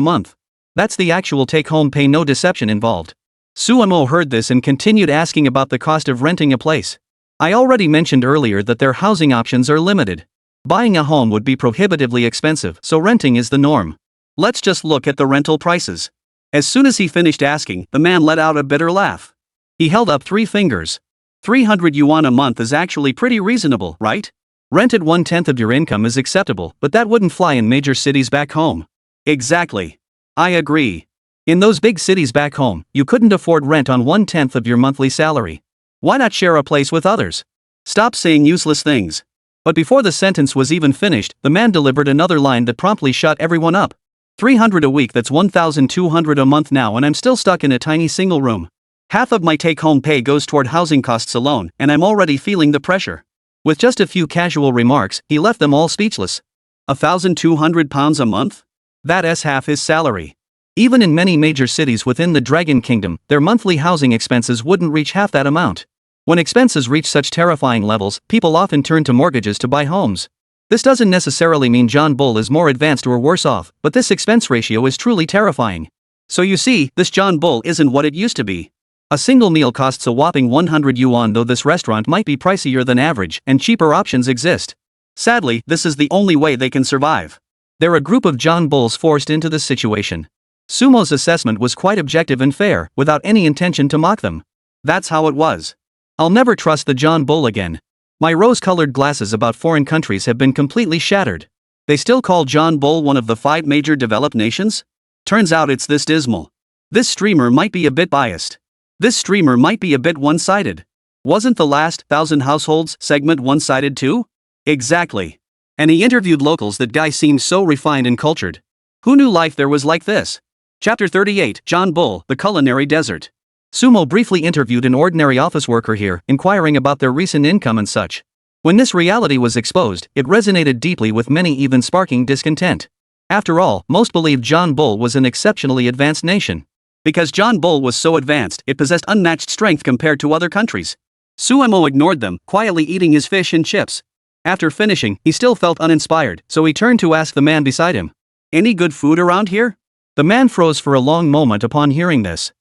month. That's the actual take-home pay, no deception involved. Suemo heard this and continued asking about the cost of renting a place. I already mentioned earlier that their housing options are limited. Buying a home would be prohibitively expensive, so renting is the norm. Let's just look at the rental prices. As soon as he finished asking, the man let out a bitter laugh. He held up 3 fingers. 300 yuan a month is actually pretty reasonable, right? Rent at 1/10 of your income is acceptable, but that wouldn't fly in major cities back home. Exactly. I agree. In those big cities back home, you couldn't afford rent on 1/10 of your monthly salary. Why not share a place with others? Stop saying useless things. But before the sentence was even finished, the man delivered another line that promptly shut everyone up. 300 a week, that's 1,200 a month now, and I'm still stuck in a tiny single room. Half of my take-home pay goes toward housing costs alone, and I'm already feeling the pressure. With just a few casual remarks, he left them all speechless. £1,200 a month? That's half his salary. Even in many major cities within the Dragon Kingdom, their monthly housing expenses wouldn't reach half that amount. When expenses reach such terrifying levels, people often turn to mortgages to buy homes. This doesn't necessarily mean John Bull is more advanced or worse off, but this expense ratio is truly terrifying. So you see, this John Bull isn't what it used to be. A single meal costs a whopping 100 yuan, though this restaurant might be pricier than average, and cheaper options exist. Sadly, this is the only way they can survive. They're a group of John Bulls forced into this situation. Sumo's assessment was quite objective and fair, without any intention to mock them. That's how it was. I'll never trust the John Bull again. My rose-colored glasses about foreign countries have been completely shattered. They still call John Bull one of the 5 major developed nations? Turns out it's this dismal. This streamer might be a bit biased. This streamer might be a bit one-sided. Wasn't the last 1,000 households segment one-sided too? Exactly. And he interviewed locals. That guy seemed so refined and cultured. Who knew life there was like this? Chapter 38, John Bull, the Culinary Desert. Sumo briefly interviewed an ordinary office worker here, inquiring about their recent income and such. When this reality was exposed, it resonated deeply with many, even sparking discontent. After all, most believed John Bull was an exceptionally advanced nation. Because John Bull was so advanced, it possessed unmatched strength compared to other countries. Sumo ignored them, quietly eating his fish and chips. After finishing, he still felt uninspired, so he turned to ask the man beside him, "Any good food around here?" The man froze for a long moment upon hearing this.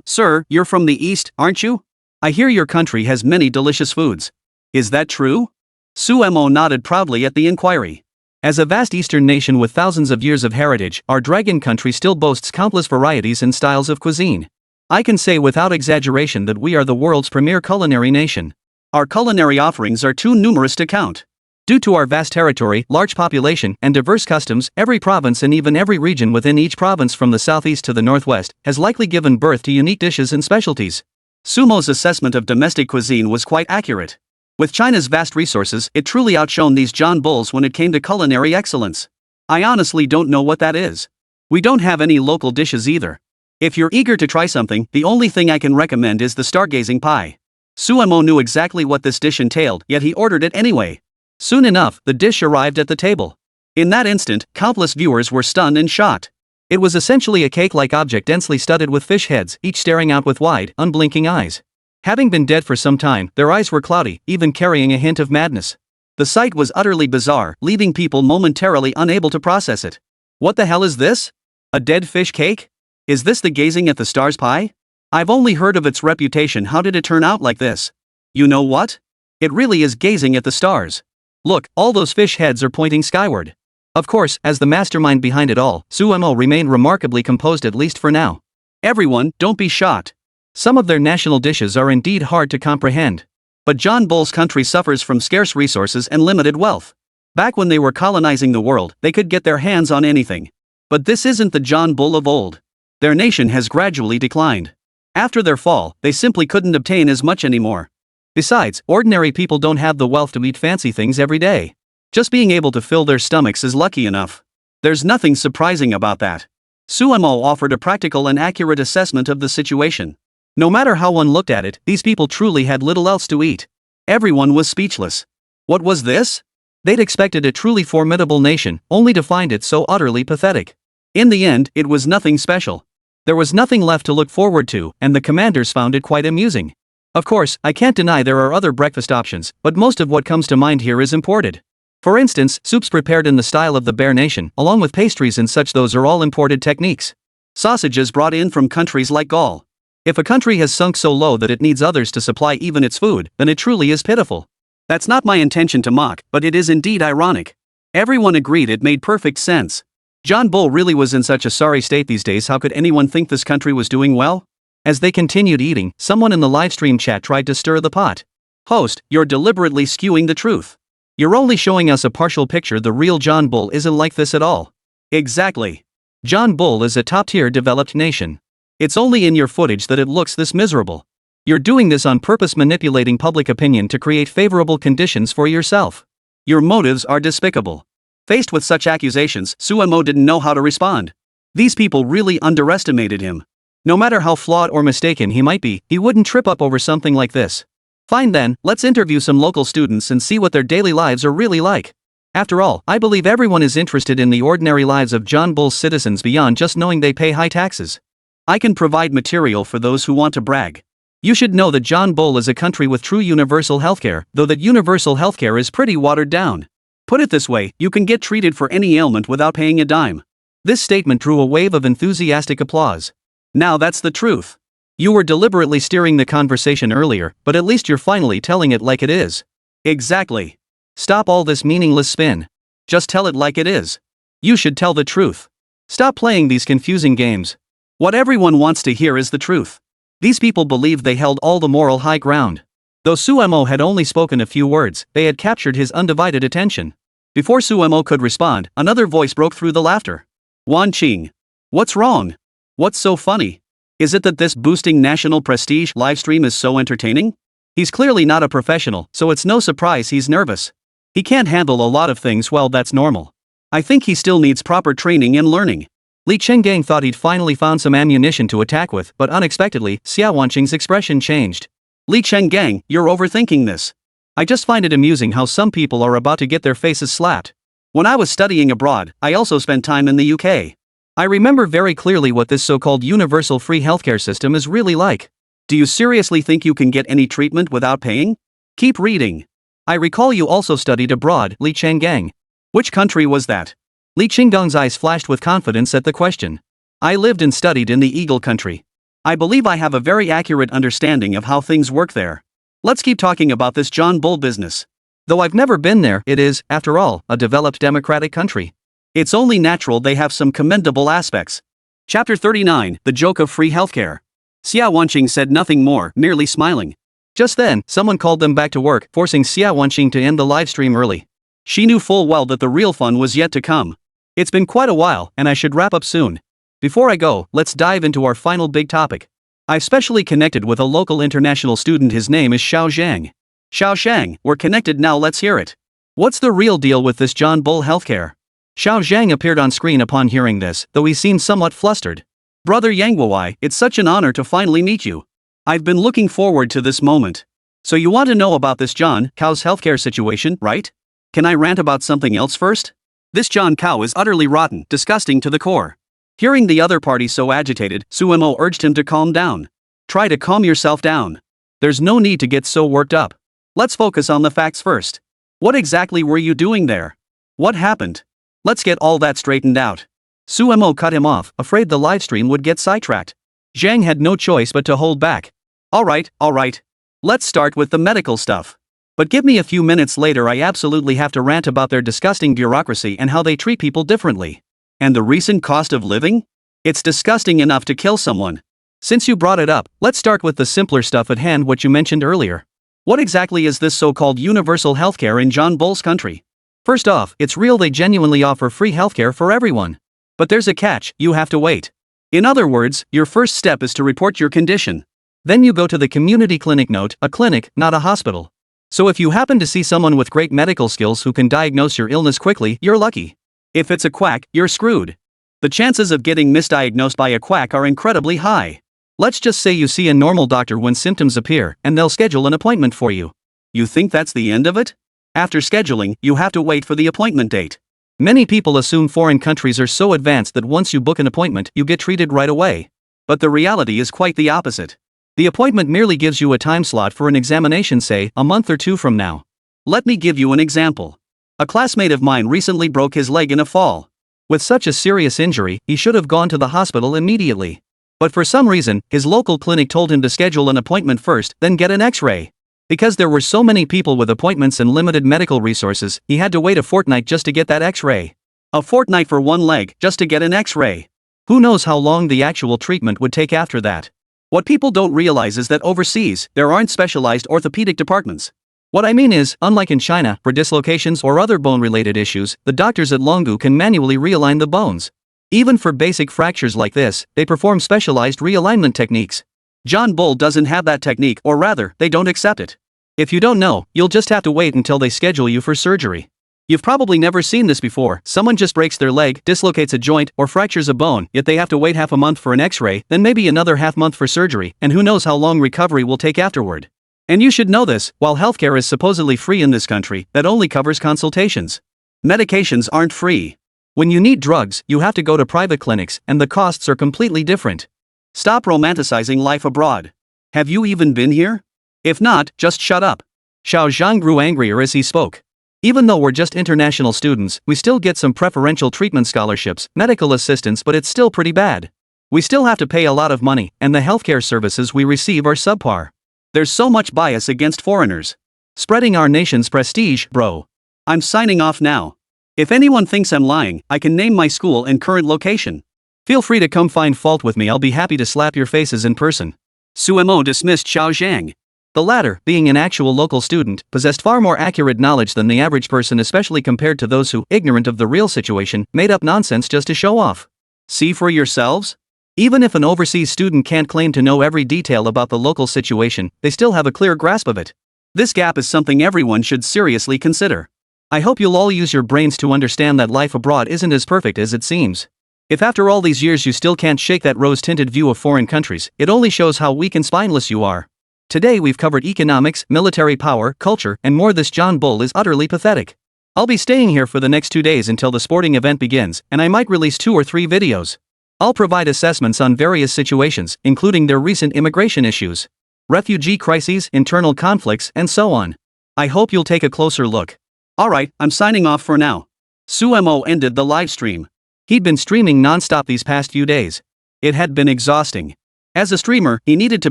Sir, you're from the East, aren't you? I hear your country has many delicious foods. Is that true?" Sumo nodded proudly at the inquiry. As a vast Eastern nation with thousands of years of heritage, our dragon country still boasts countless varieties and styles of cuisine. I can say without exaggeration that we are the world's premier culinary nation. Our culinary offerings are too numerous to count. Due to our vast territory, large population, and diverse customs, every province and even every region within each province from the southeast to the northwest has likely given birth to unique dishes and specialties. Sumo's assessment of domestic cuisine was quite accurate. With China's vast resources, it truly outshone these John Bulls when it came to culinary excellence. I honestly don't know what that is. We don't have any local dishes either. If you're eager to try something, the only thing I can recommend is the stargazing pie. Sumo knew exactly what this dish entailed, yet he ordered it anyway. Soon enough, the dish arrived at the table. In that instant, countless viewers were stunned and shocked. It was essentially a cake-like object densely studded with fish heads, each staring out with wide, unblinking eyes. Having been dead for some time, their eyes were cloudy, even carrying a hint of madness. The sight was utterly bizarre, leaving people momentarily unable to process it. What the hell is this? A dead fish cake? Is this the gazing at the stars pie? I've only heard of its reputation. How did it turn out like this? You know what? It really is gazing at the stars. Look, all those fish heads are pointing skyward. Of course, as the mastermind behind it all, Sumo remained remarkably composed, at least for now. Everyone, don't be shocked. Some of their national dishes are indeed hard to comprehend. But John Bull's country suffers from scarce resources and limited wealth. Back when they were colonizing the world, they could get their hands on anything. But this isn't the John Bull of old. Their nation has gradually declined. After their fall, they simply couldn't obtain as much anymore. Besides, ordinary people don't have the wealth to eat fancy things every day. Just being able to fill their stomachs is lucky enough. There's nothing surprising about that. Sumo offered a practical and accurate assessment of the situation. No matter how one looked at it, these people truly had little else to eat. Everyone was speechless. What was this? They'd expected a truly formidable nation, only to find it so utterly pathetic. In the end, it was nothing special. There was nothing left to look forward to, and the commanders found it quite amusing. Of course, I can't deny there are other breakfast options, but most of what comes to mind here is imported. For instance, soups prepared in the style of the Bear Nation, along with pastries and such, those are all imported techniques. Sausages brought in from countries like Gaul. If a country has sunk so low that it needs others to supply even its food, then it truly is pitiful. That's not my intention to mock, but it is indeed ironic. Everyone agreed it made perfect sense. John Bull really was in such a sorry state these days. How could anyone think this country was doing well? As they continued eating, someone in the livestream chat tried to stir the pot. "Host, you're deliberately skewing the truth. You're only showing us a partial picture. The real John Bull isn't like this at all." Exactly. John Bull is a top-tier developed nation. It's only in your footage that it looks this miserable. You're doing this on purpose, manipulating public opinion to create favorable conditions for yourself. Your motives are despicable. Faced with such accusations, Sumo didn't know how to respond. These people really underestimated him. No matter how flawed or mistaken he might be, he wouldn't trip up over something like this. Fine then, let's interview some local students and see what their daily lives are really like. After all, I believe everyone is interested in the ordinary lives of John Bull's citizens beyond just knowing they pay high taxes. I can provide material for those who want to brag. You should know that John Bull is a country with true universal healthcare, though that universal healthcare is pretty watered down. Put it this way, you can get treated for any ailment without paying a dime. This statement drew a wave of enthusiastic applause. Now that's the truth. You were deliberately steering the conversation earlier, but at least you're finally telling it like it is. Exactly. Stop all this meaningless spin. Just tell it like it is. You should tell the truth. Stop playing these confusing games. What everyone wants to hear is the truth. These people believed they held all the moral high ground. Though Sumo had only spoken a few words, they had captured his undivided attention. Before Sumo could respond, another voice broke through the laughter. "Wan Qing. What's wrong? What's so funny? Is it that this boosting national prestige livestream is so entertaining?" He's clearly not a professional, so it's no surprise he's nervous. He can't handle a lot of things. Well, that's normal. I think he still needs proper training and learning. Li Chenggang thought he'd finally found some ammunition to attack with, but unexpectedly, Xia Wanqing's expression changed. Li Chenggang, you're overthinking this. I just find it amusing how some people are about to get their faces slapped. When I was studying abroad, I also spent time in the UK. I remember very clearly what this so-called universal free healthcare system is really like. Do you seriously think you can get any treatment without paying? Keep reading. I recall you also studied abroad, Li Chenggang. Which country was that? Li Chenggang's eyes flashed with confidence at the question. I lived and studied in the Eagle country. I believe I have a very accurate understanding of how things work there. Let's keep talking about this John Bull business. Though I've never been there, it is, after all, a developed democratic country. It's only natural they have some commendable aspects. Chapter 39, The Joke of Free Healthcare. Xia Wanqing said nothing more, merely smiling. Just then, someone called them back to work, forcing Xia Wanqing to end the live stream early. She knew full well that the real fun was yet to come. It's been quite a while, and I should wrap up soon. Before I go, let's dive into our final big topic. I've specially connected with a local international student. His name is Xiao Zhang. Xiao Zhang, we're connected now, let's hear it. What's the real deal with this John Bull healthcare? Xiao Zhang appeared on screen upon hearing this, though he seemed somewhat flustered. Brother Yangwei, it's such an honor to finally meet you. I've been looking forward to this moment. So you want to know about this John Cow's healthcare situation, right? Can I rant about something else first? This John Cow is utterly rotten, disgusting to the core. Hearing the other party so agitated, Suemo urged him to calm down. Try to calm yourself down. There's no need to get so worked up. Let's focus on the facts first. What exactly were you doing there? What happened? Let's get all that straightened out. Suemo cut him off, afraid the livestream would get sidetracked. Zhang had no choice but to hold back. Alright. Let's start with the medical stuff. But give me a few minutes later. I absolutely have to rant about their disgusting bureaucracy and how they treat people differently. And the recent cost of living? It's disgusting enough to kill someone. Since you brought it up, let's start with the simpler stuff at hand, what you mentioned earlier. What exactly is this so-called universal healthcare in John Bull's country? First off, it's real, they genuinely offer free healthcare for everyone. But there's a catch, you have to wait. In other words, your first step is to report your condition. Then you go to the community clinic. Note, a clinic, not a hospital. So if you happen to see someone with great medical skills who can diagnose your illness quickly, you're lucky. If it's a quack, you're screwed. The chances of getting misdiagnosed by a quack are incredibly high. Let's just say you see a normal doctor when symptoms appear, and they'll schedule an appointment for you. You think that's the end of it? After scheduling, you have to wait for the appointment date. Many people assume foreign countries are so advanced that once you book an appointment, you get treated right away. But the reality is quite the opposite. The appointment merely gives you a time slot for an examination, say, a month or two from now. Let me give you an example. A classmate of mine recently broke his leg in a fall. With such a serious injury, he should have gone to the hospital immediately. But for some reason, his local clinic told him to schedule an appointment first, then get an X-ray. Because there were so many people with appointments and limited medical resources, he had to wait a fortnight just to get that X-ray. A fortnight for one leg, just to get an X-ray. Who knows how long the actual treatment would take after that. What people don't realize is that overseas, there aren't specialized orthopedic departments. What I mean is, unlike in China, for dislocations or other bone-related issues, the doctors at Longgu can manually realign the bones. Even for basic fractures like this, they perform specialized realignment techniques. John Bull doesn't have that technique, or rather, they don't accept it. If you don't know, you'll just have to wait until they schedule you for surgery. You've probably never seen this before. Someone just breaks their leg, dislocates a joint, or fractures a bone, yet they have to wait half a month for an X-ray, then maybe another half month for surgery, and who knows how long recovery will take afterward. And you should know this, while healthcare is supposedly free in this country, that only covers consultations. Medications aren't free. When you need drugs, you have to go to private clinics, and the costs are completely different. Stop romanticizing life abroad. Have you even been here? If not, just shut up. Xiao Zhang grew angrier as he spoke. Even though we're just international students, we still get some preferential treatment scholarships, medical assistance, but it's still pretty bad. We still have to pay a lot of money, and the healthcare services we receive are subpar. There's so much bias against foreigners. Spreading our nation's prestige, bro. I'm signing off now. If anyone thinks I'm lying, I can name my school and current location. Feel free to come find fault with me, I'll be happy to slap your faces in person. Suemo dismissed Xiao Zhang. The latter, being an actual local student, possessed far more accurate knowledge than the average person, especially compared to those who, ignorant of the real situation, made up nonsense just to show off. See for yourselves? Even if an overseas student can't claim to know every detail about the local situation, they still have a clear grasp of it. This gap is something everyone should seriously consider. I hope you'll all use your brains to understand that life abroad isn't as perfect as it seems. If after all these years you still can't shake that rose-tinted view of foreign countries, it only shows how weak and spineless you are. Today we've covered economics, military power, culture, and more. This John Bull is utterly pathetic. I'll be staying here for the next 2 days until the sporting event begins, and I might release 2 or 3 videos. I'll provide assessments on various situations, including their recent immigration issues, refugee crises, internal conflicts, and so on. I hope you'll take a closer look. Alright, I'm signing off for now. Sumo ended the live stream. He'd been streaming non-stop these past few days. It had been exhausting. As a streamer, he needed to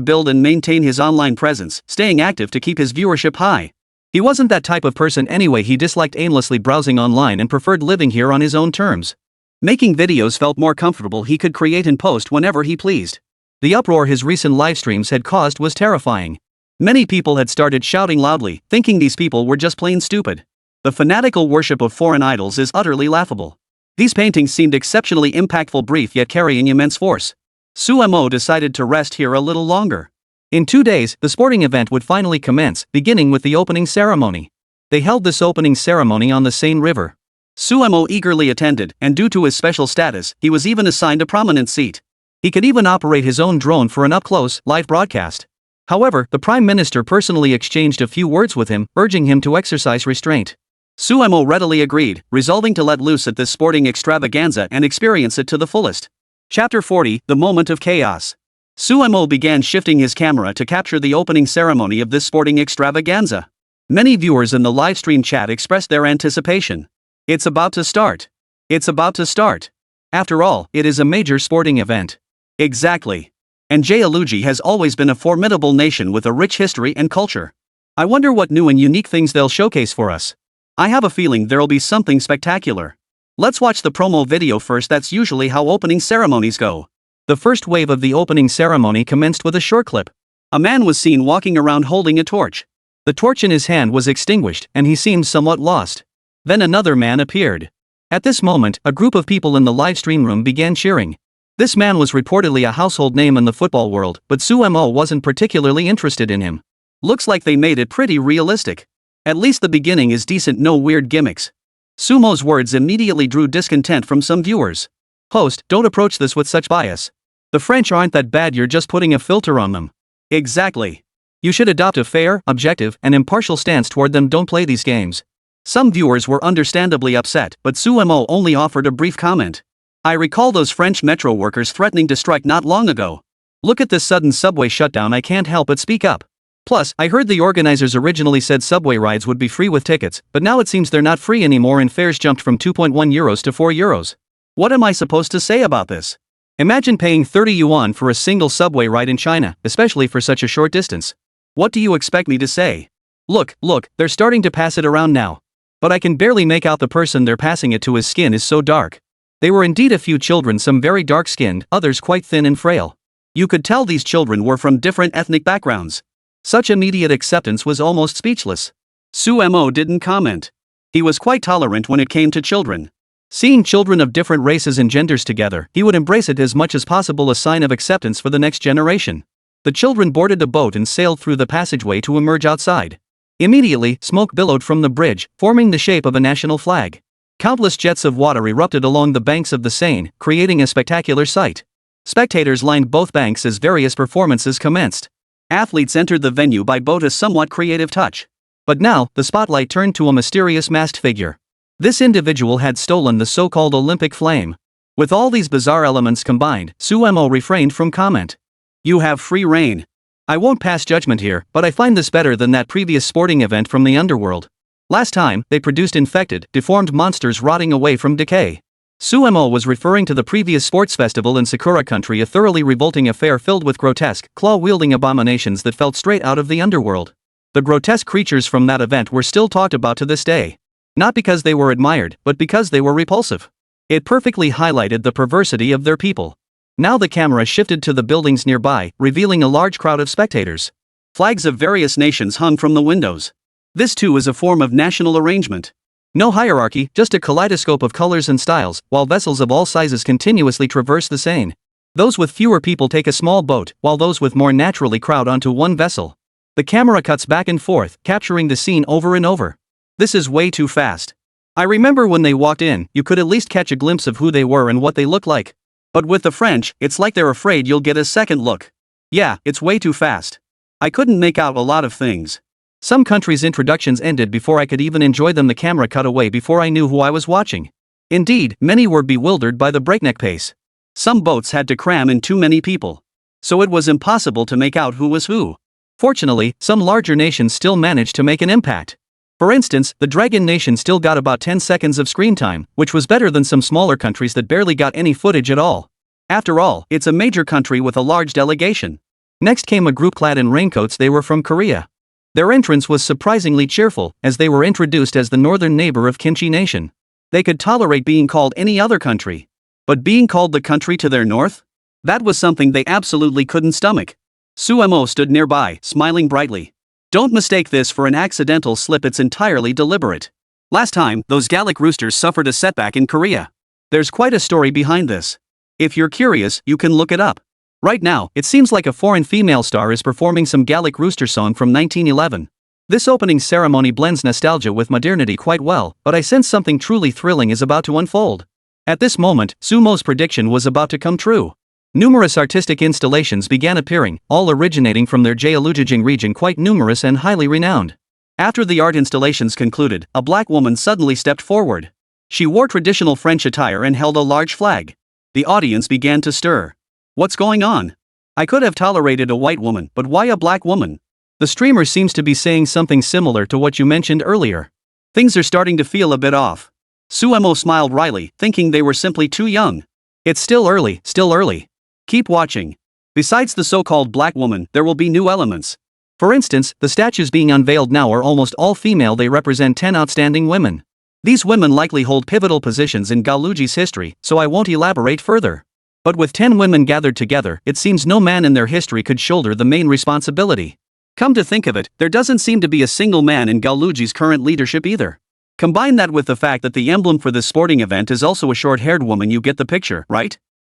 build and maintain his online presence, staying active to keep his viewership high. He wasn't that type of person anyway. He disliked aimlessly browsing online and preferred living here on his own terms. Making videos felt more comfortable. He could create and post whenever he pleased. The uproar his recent live streams had caused was terrifying. Many people had started shouting loudly, thinking these people were just plain stupid. The fanatical worship of foreign idols is utterly laughable. These paintings seemed exceptionally impactful, brief yet carrying immense force. Sumo decided to rest here a little longer. In 2 days, the sporting event would finally commence, beginning with the opening ceremony. They held this opening ceremony on the Seine River. Sumo eagerly attended, and due to his special status, he was even assigned a prominent seat. He could even operate his own drone for an up-close, live broadcast. However, the Prime Minister personally exchanged a few words with him, urging him to exercise restraint. Sumo readily agreed, resolving to let loose at this sporting extravaganza and experience it to the fullest. Chapter 40, The Moment of Chaos. Sumo began shifting his camera to capture the opening ceremony of this sporting extravaganza. Many viewers in the livestream chat expressed their anticipation. It's about to start. It's about to start. After all, it is a major sporting event. Exactly. And Jaluji has always been a formidable nation with a rich history and culture. I wonder what new and unique things they'll showcase for us. I have a feeling there'll be something spectacular. Let's watch the promo video first. That's usually how opening ceremonies go. The first wave of the opening ceremony commenced with a short clip. A man was seen walking around holding a torch. The torch in his hand was extinguished, and he seemed somewhat lost. Then another man appeared. At this moment, a group of people in the live stream room began cheering. This man was reportedly a household name in the football world, but Sumo wasn't particularly interested in him. Looks like they made it pretty realistic. At least the beginning is decent, no weird gimmicks. Sumo's words immediately drew discontent from some viewers. Host, don't approach this with such bias. The French aren't that bad, you're just putting a filter on them. Exactly. You should adopt a fair, objective, and impartial stance toward them. Don't play these games. Some viewers were understandably upset, but Sumo only offered a brief comment. I recall those French metro workers threatening to strike not long ago. Look at this sudden subway shutdown. I can't help but speak up. Plus, I heard the organizers originally said subway rides would be free with tickets, but now it seems they're not free anymore and fares jumped from 2.1 euros to 4 euros. What am I supposed to say about this? Imagine paying 30 yuan for a single subway ride in China, especially for such a short distance. What do you expect me to say? Look, they're starting to pass it around now. But I can barely make out the person they're passing it to. His skin is so dark. They were indeed a few children, some very dark-skinned, others quite thin and frail. You could tell these children were from different ethnic backgrounds. Such immediate acceptance was almost speechless. Sumo didn't comment. He was quite tolerant when it came to children. Seeing children of different races and genders together, he would embrace it as much as possible, a sign of acceptance for the next generation. The children boarded the boat and sailed through the passageway to emerge outside. Immediately, smoke billowed from the bridge, forming the shape of a national flag. Countless jets of water erupted along the banks of the Seine, creating a spectacular sight. Spectators lined both banks as various performances commenced. Athletes entered the venue by boat, a somewhat creative touch. But now, the spotlight turned to a mysterious masked figure. This individual had stolen the so-called Olympic flame. With all these bizarre elements combined, Sumo refrained from comment. You have free reign. I won't pass judgment here, but I find this better than that previous sporting event from the underworld. Last time, they produced infected, deformed monsters rotting away from decay. Sumo was referring to the previous sports festival in Sakura Country, a thoroughly revolting affair filled with grotesque, claw-wielding abominations that felt straight out of the underworld. The grotesque creatures from that event were still talked about to this day. Not because they were admired, but because they were repulsive. It perfectly highlighted the perversity of their people. Now the camera shifted to the buildings nearby, revealing a large crowd of spectators. Flags of various nations hung from the windows. This too is a form of national arrangement. No hierarchy, just a kaleidoscope of colors and styles, while vessels of all sizes continuously traverse the Seine. Those with fewer people take a small boat, while those with more naturally crowd onto one vessel. The camera cuts back and forth, capturing the scene over and over. This is way too fast. I remember when they walked in, you could at least catch a glimpse of who they were and what they looked like. But with the French, it's like they're afraid you'll get a second look. Yeah, it's way too fast. I couldn't make out a lot of things. Some countries' introductions ended before I could even enjoy them. The camera cut away before I knew who I was watching. Indeed, many were bewildered by the breakneck pace. Some boats had to cram in too many people. So it was impossible to make out who was who. Fortunately, some larger nations still managed to make an impact. For instance, the Dragon Nation still got about 10 seconds of screen time, which was better than some smaller countries that barely got any footage at all. After all, it's a major country with a large delegation. Next came a group clad in raincoats. They were from Korea. Their entrance was surprisingly cheerful, as they were introduced as the northern neighbor of Kimchi Nation. They could tolerate being called any other country. But being called the country to their north? That was something they absolutely couldn't stomach. Suemo stood nearby, smiling brightly. Don't mistake this for an accidental slip, it's entirely deliberate. Last time, those Gallic roosters suffered a setback in Korea. There's quite a story behind this. If you're curious, you can look it up. Right now, it seems like a foreign female star is performing some Gallic rooster song from 1911. This opening ceremony blends nostalgia with modernity quite well, but I sense something truly thrilling is about to unfold. At this moment, Sumo's prediction was about to come true. Numerous artistic installations began appearing, all originating from their Jeollujing region, quite numerous and highly renowned. After the art installations concluded, a black woman suddenly stepped forward. She wore traditional French attire and held a large flag. The audience began to stir. What's going on? I could have tolerated a white woman, but why a black woman? The streamer seems to be saying something similar to what you mentioned earlier. Things are starting to feel a bit off. Suemo smiled wryly, thinking they were simply too young. It's still early, still early. Keep watching. Besides the so-called black woman, there will be new elements. For instance, the statues being unveiled now are almost all female. They represent 10 outstanding women. These women likely hold pivotal positions in Galluji's history, so I won't elaborate further. But with 10 women gathered together, it seems no man in their history could shoulder the main responsibility. Come to think of it, there doesn't seem to be a single man in Galluji's current leadership either. Combine that with the fact that the emblem for this sporting event is also a short-haired woman, you get the picture, right?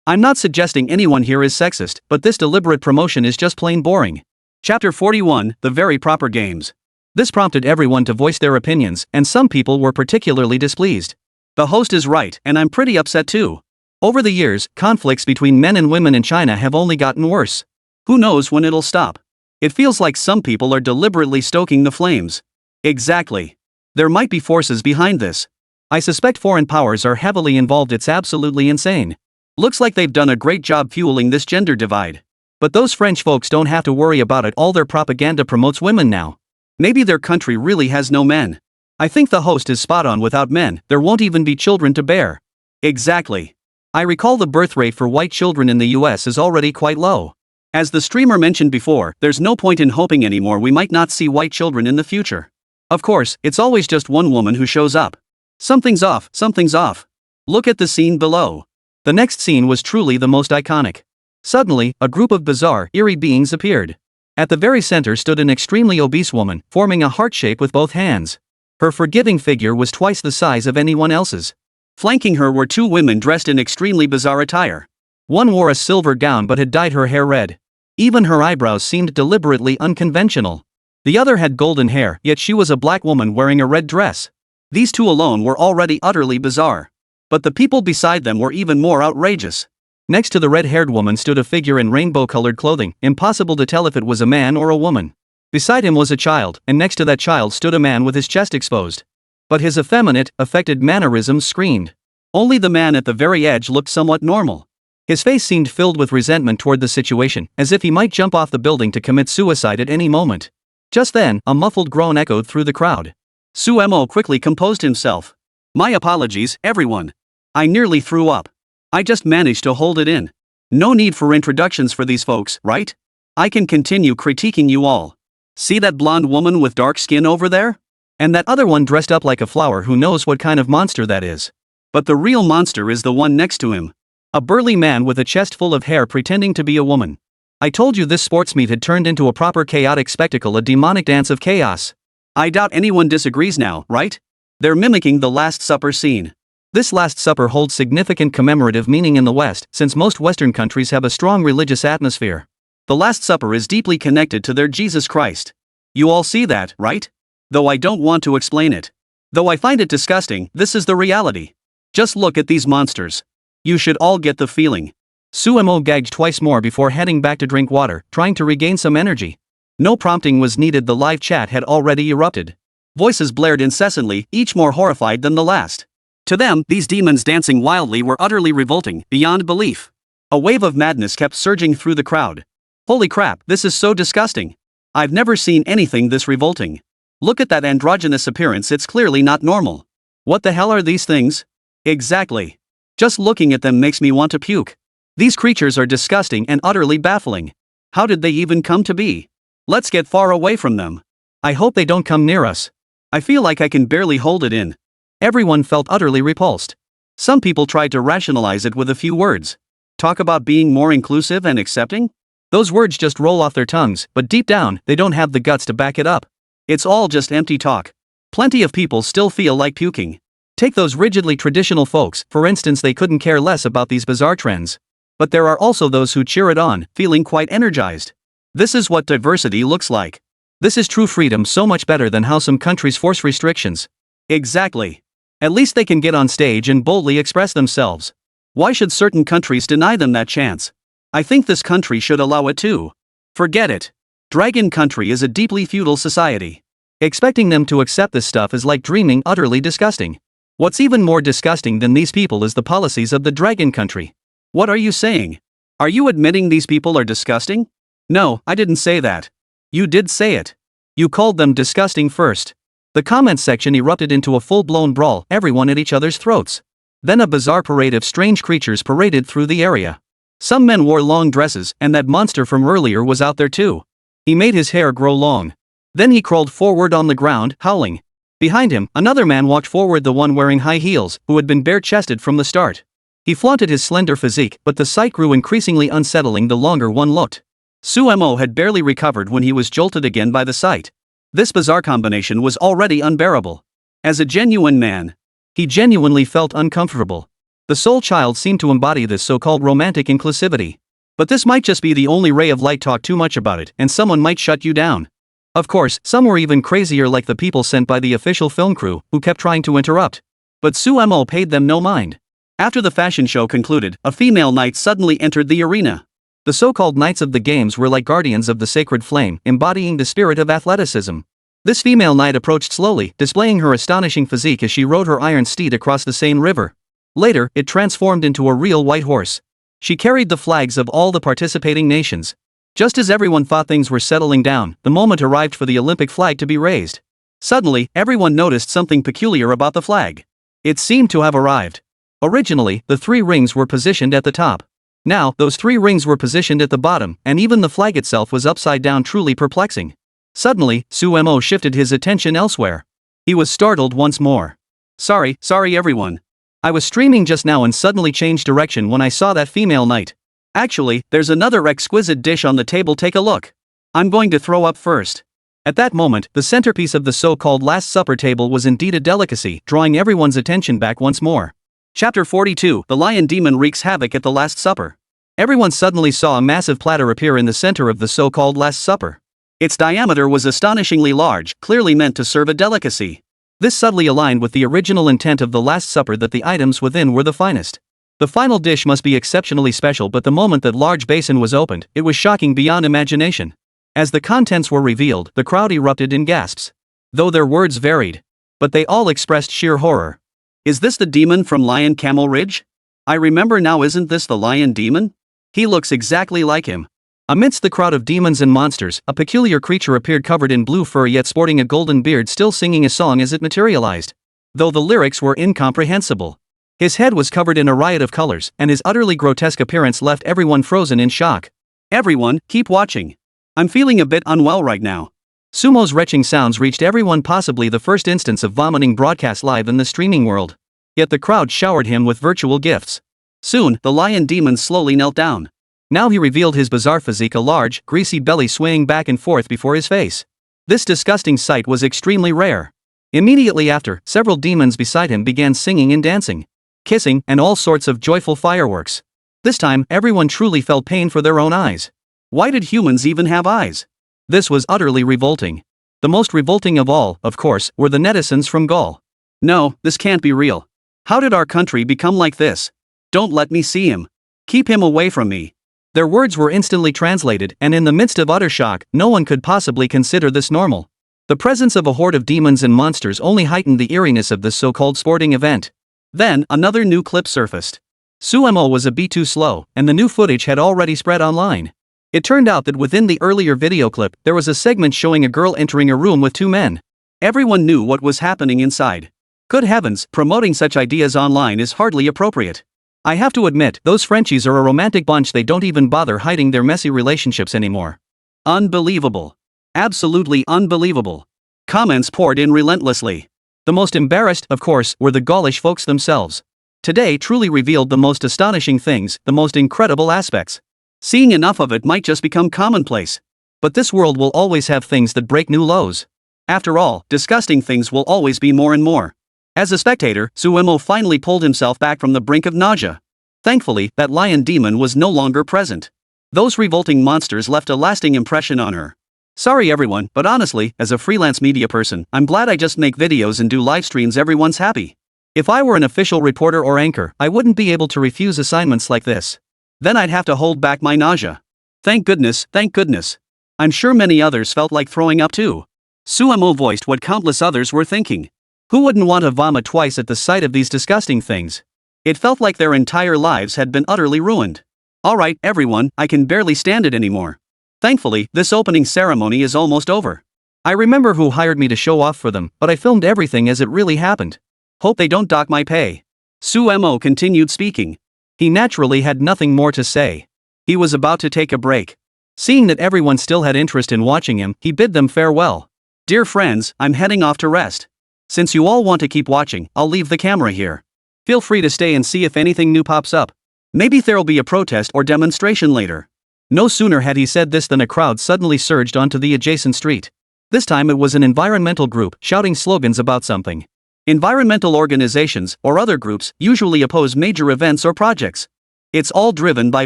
I'm not suggesting anyone here is sexist, but this deliberate promotion is just plain boring. Chapter 41, The Very Proper Games. This prompted everyone to voice their opinions, and some people were particularly displeased. The host is right, and I'm pretty upset too. Over the years, conflicts between men and women in China have only gotten worse. Who knows when it'll stop? It feels like some people are deliberately stoking the flames. Exactly. There might be forces behind this. I suspect foreign powers are heavily involved. It's absolutely insane. Looks like they've done a great job fueling this gender divide. But those French folks don't have to worry about it. All their propaganda promotes women now. Maybe their country really has no men. I think the host is spot on. Without men, there won't even be children to bear. Exactly. I recall the birth rate for white children in the US is already quite low. As the streamer mentioned before, there's no point in hoping anymore we might not see white children in the future. Of course, it's always just one woman who shows up. Something's off, something's off. Look at the scene below. The next scene was truly the most iconic. Suddenly, a group of bizarre, eerie beings appeared. At the very center stood an extremely obese woman, forming a heart shape with both hands. Her forgiving figure was twice the size of anyone else's. Flanking her were two women dressed in extremely bizarre attire. One wore a silver gown but had dyed her hair red. Even her eyebrows seemed deliberately unconventional. The other had golden hair, yet she was a black woman wearing a red dress. These two alone were already utterly bizarre. But the people beside them were even more outrageous. Next to the red-haired woman stood a figure in rainbow-colored clothing, impossible to tell if it was a man or a woman. Beside him was a child, and next to that child stood a man with his chest exposed. But his effeminate, affected mannerisms screamed. Only the man at the very edge looked somewhat normal. His face seemed filled with resentment toward the situation, as if he might jump off the building to commit suicide at any moment. Just then, a muffled groan echoed through the crowd. Suemo quickly composed himself. My apologies, everyone. I nearly threw up. I just managed to hold it in. No need for introductions for these folks, right? I can continue critiquing you all. See that blonde woman with dark skin over there? And that other one dressed up like a flower. Who knows what kind of monster that is? But the real monster is the one next to him. A burly man with a chest full of hair pretending to be a woman. I told you this sports meet had turned into a proper chaotic spectacle, a demonic dance of chaos. I doubt anyone disagrees now, right? They're mimicking the Last Supper scene. This Last Supper holds significant commemorative meaning in the West, since most Western countries have a strong religious atmosphere. The Last Supper is deeply connected to their Jesus Christ. You all see that, right? Though I don't want to explain it. Though I find it disgusting, this is the reality. Just look at these monsters. You should all get the feeling. Suemo gagged twice more before heading back to drink water, trying to regain some energy. No prompting was needed, the live chat had already erupted. Voices blared incessantly, each more horrified than the last. To them, these demons dancing wildly were utterly revolting, beyond belief. A wave of madness kept surging through the crowd. Holy crap, this is so disgusting. I've never seen anything this revolting. Look at that androgynous appearance, it's clearly not normal. What the hell are these things? Exactly. Just looking at them makes me want to puke. These creatures are disgusting and utterly baffling. How did they even come to be? Let's get far away from them. I hope they don't come near us. I feel like I can barely hold it in. Everyone felt utterly repulsed. Some people tried to rationalize it with a few words. Talk about being more inclusive and accepting? Those words just roll off their tongues, but deep down, they don't have the guts to back it up. It's all just empty talk. Plenty of people still feel like puking. Take those rigidly traditional folks, for instance, they couldn't care less about these bizarre trends. But there are also those who cheer it on, feeling quite energized. This is what diversity looks like. This is true freedom, so much better than how some countries force restrictions. Exactly. At least they can get on stage and boldly express themselves. Why should certain countries deny them that chance? I think this country should allow it too. Forget it. Dragon Country is a deeply feudal society. Expecting them to accept this stuff is like dreaming, utterly disgusting. What's even more disgusting than these people is the policies of the Dragon Country. What are you saying? Are you admitting these people are disgusting? No, I didn't say that. You did say it. You called them disgusting first. The comments section erupted into a full-blown brawl, everyone at each other's throats. Then a bizarre parade of strange creatures paraded through the area. Some men wore long dresses, and that monster from earlier was out there too. He made his hair grow long. Then he crawled forward on the ground, howling. Behind him, another man walked forward, the one wearing high heels, who had been bare-chested from the start. He flaunted his slender physique, but the sight grew increasingly unsettling the longer one looked. Suemo had barely recovered when he was jolted again by the sight. This bizarre combination was already unbearable. As a genuine man, he genuinely felt uncomfortable. The soul child seemed to embody this so-called romantic inclusivity. But this might just be the only ray of light. Talk too much about it, and someone might shut you down. Of course, some were even crazier, like the people sent by the official film crew, who kept trying to interrupt. But Suemo paid them no mind. After the fashion show concluded, a female knight suddenly entered the arena. The so-called knights of the games were like guardians of the sacred flame, embodying the spirit of athleticism. This female knight approached slowly, displaying her astonishing physique as she rode her iron steed across the Seine River. Later, it transformed into a real white horse. She carried the flags of all the participating nations. Just as everyone thought things were settling down, the moment arrived for the Olympic flag to be raised. Suddenly, everyone noticed something peculiar about the flag. It seemed to have arrived. Originally, the 3 rings were positioned at the top. Now, those 3 rings were positioned at the bottom, and even the flag itself was upside down, truly perplexing. Suddenly, Suemo shifted his attention elsewhere. He was startled once more. Sorry everyone. I was streaming just now and suddenly changed direction when I saw that female knight. Actually, there's another exquisite dish on the table, take a look. I'm going to throw up first. At that moment, the centerpiece of the so-called Last Supper table was indeed a delicacy, drawing everyone's attention back once more. Chapter 42, The Lion Demon Wreaks Havoc at the Last Supper. Everyone suddenly saw a massive platter appear in the center of the so-called Last Supper. Its diameter was astonishingly large, clearly meant to serve a delicacy. This subtly aligned with the original intent of the Last Supper, that the items within were the finest. The final dish must be exceptionally special, but the moment that large basin was opened, it was shocking beyond imagination. As the contents were revealed, the crowd erupted in gasps. Though their words varied. But they all expressed sheer horror. Is this the demon from Lion Camel Ridge? I remember now, isn't this the lion demon? He looks exactly like him. Amidst the crowd of demons and monsters, a peculiar creature appeared, covered in blue fur yet sporting a golden beard, still singing a song as it materialized. Though the lyrics were incomprehensible. His head was covered in a riot of colors, and his utterly grotesque appearance left everyone frozen in shock. Everyone, keep watching. I'm feeling a bit unwell right now. Sumo's retching sounds reached everyone, possibly the first instance of vomiting broadcast live in the streaming world. Yet the crowd showered him with virtual gifts. Soon, the lion demon slowly knelt down. Now he revealed his bizarre physique, a large, greasy belly swaying back and forth before his face. This disgusting sight was extremely rare. Immediately after, several demons beside him began singing and dancing, kissing, and all sorts of joyful fireworks. This time, everyone truly felt pain for their own eyes. Why did humans even have eyes? This was utterly revolting. The most revolting of all, of course, were the netizens from Gaul. No, this can't be real. How did our country become like this? Don't let me see him. Keep him away from me. Their words were instantly translated, and in the midst of utter shock, no one could possibly consider this normal. The presence of a horde of demons and monsters only heightened the eeriness of this so-called sporting event. Then, another new clip surfaced. Suemo was a bit too slow, and the new footage had already spread online. It turned out that within the earlier video clip, there was a segment showing a girl entering a room with two men. Everyone knew what was happening inside. Good heavens, promoting such ideas online is hardly appropriate. I have to admit, those Frenchies are a romantic bunch. They don't even bother hiding their messy relationships anymore. Unbelievable. Absolutely unbelievable. Comments poured in relentlessly. The most embarrassed, of course, were the Gaulish folks themselves. Today truly revealed the most astonishing things, the most incredible aspects. Seeing enough of it might just become commonplace. But this world will always have things that break new lows. After all, disgusting things will always be more and more. As a spectator, Suemo finally pulled himself back from the brink of nausea. Thankfully, that lion demon was no longer present. Those revolting monsters left a lasting impression on her. Sorry everyone, but honestly, as a freelance media person, I'm glad I just make videos and do live streams. Everyone's happy. If I were an official reporter or anchor, I wouldn't be able to refuse assignments like this. Then I'd have to hold back my nausea. Thank goodness, thank goodness. I'm sure many others felt like throwing up too. Suemo voiced what countless others were thinking. Who wouldn't want to vomit twice at the sight of these disgusting things? It felt like their entire lives had been utterly ruined. Alright, everyone, I can barely stand it anymore. Thankfully, this opening ceremony is almost over. I remember who hired me to show off for them, but I filmed everything as it really happened. Hope they don't dock my pay. Suemo continued speaking. He naturally had nothing more to say. He was about to take a break. Seeing that everyone still had interest in watching him, he bid them farewell. Dear friends, I'm heading off to rest. Since you all want to keep watching, I'll leave the camera here. Feel free to stay and see if anything new pops up. Maybe there'll be a protest or demonstration later. No sooner had he said this than a crowd suddenly surged onto the adjacent street. This time it was an environmental group shouting slogans about something. Environmental organizations, or other groups, usually oppose major events or projects. It's all driven by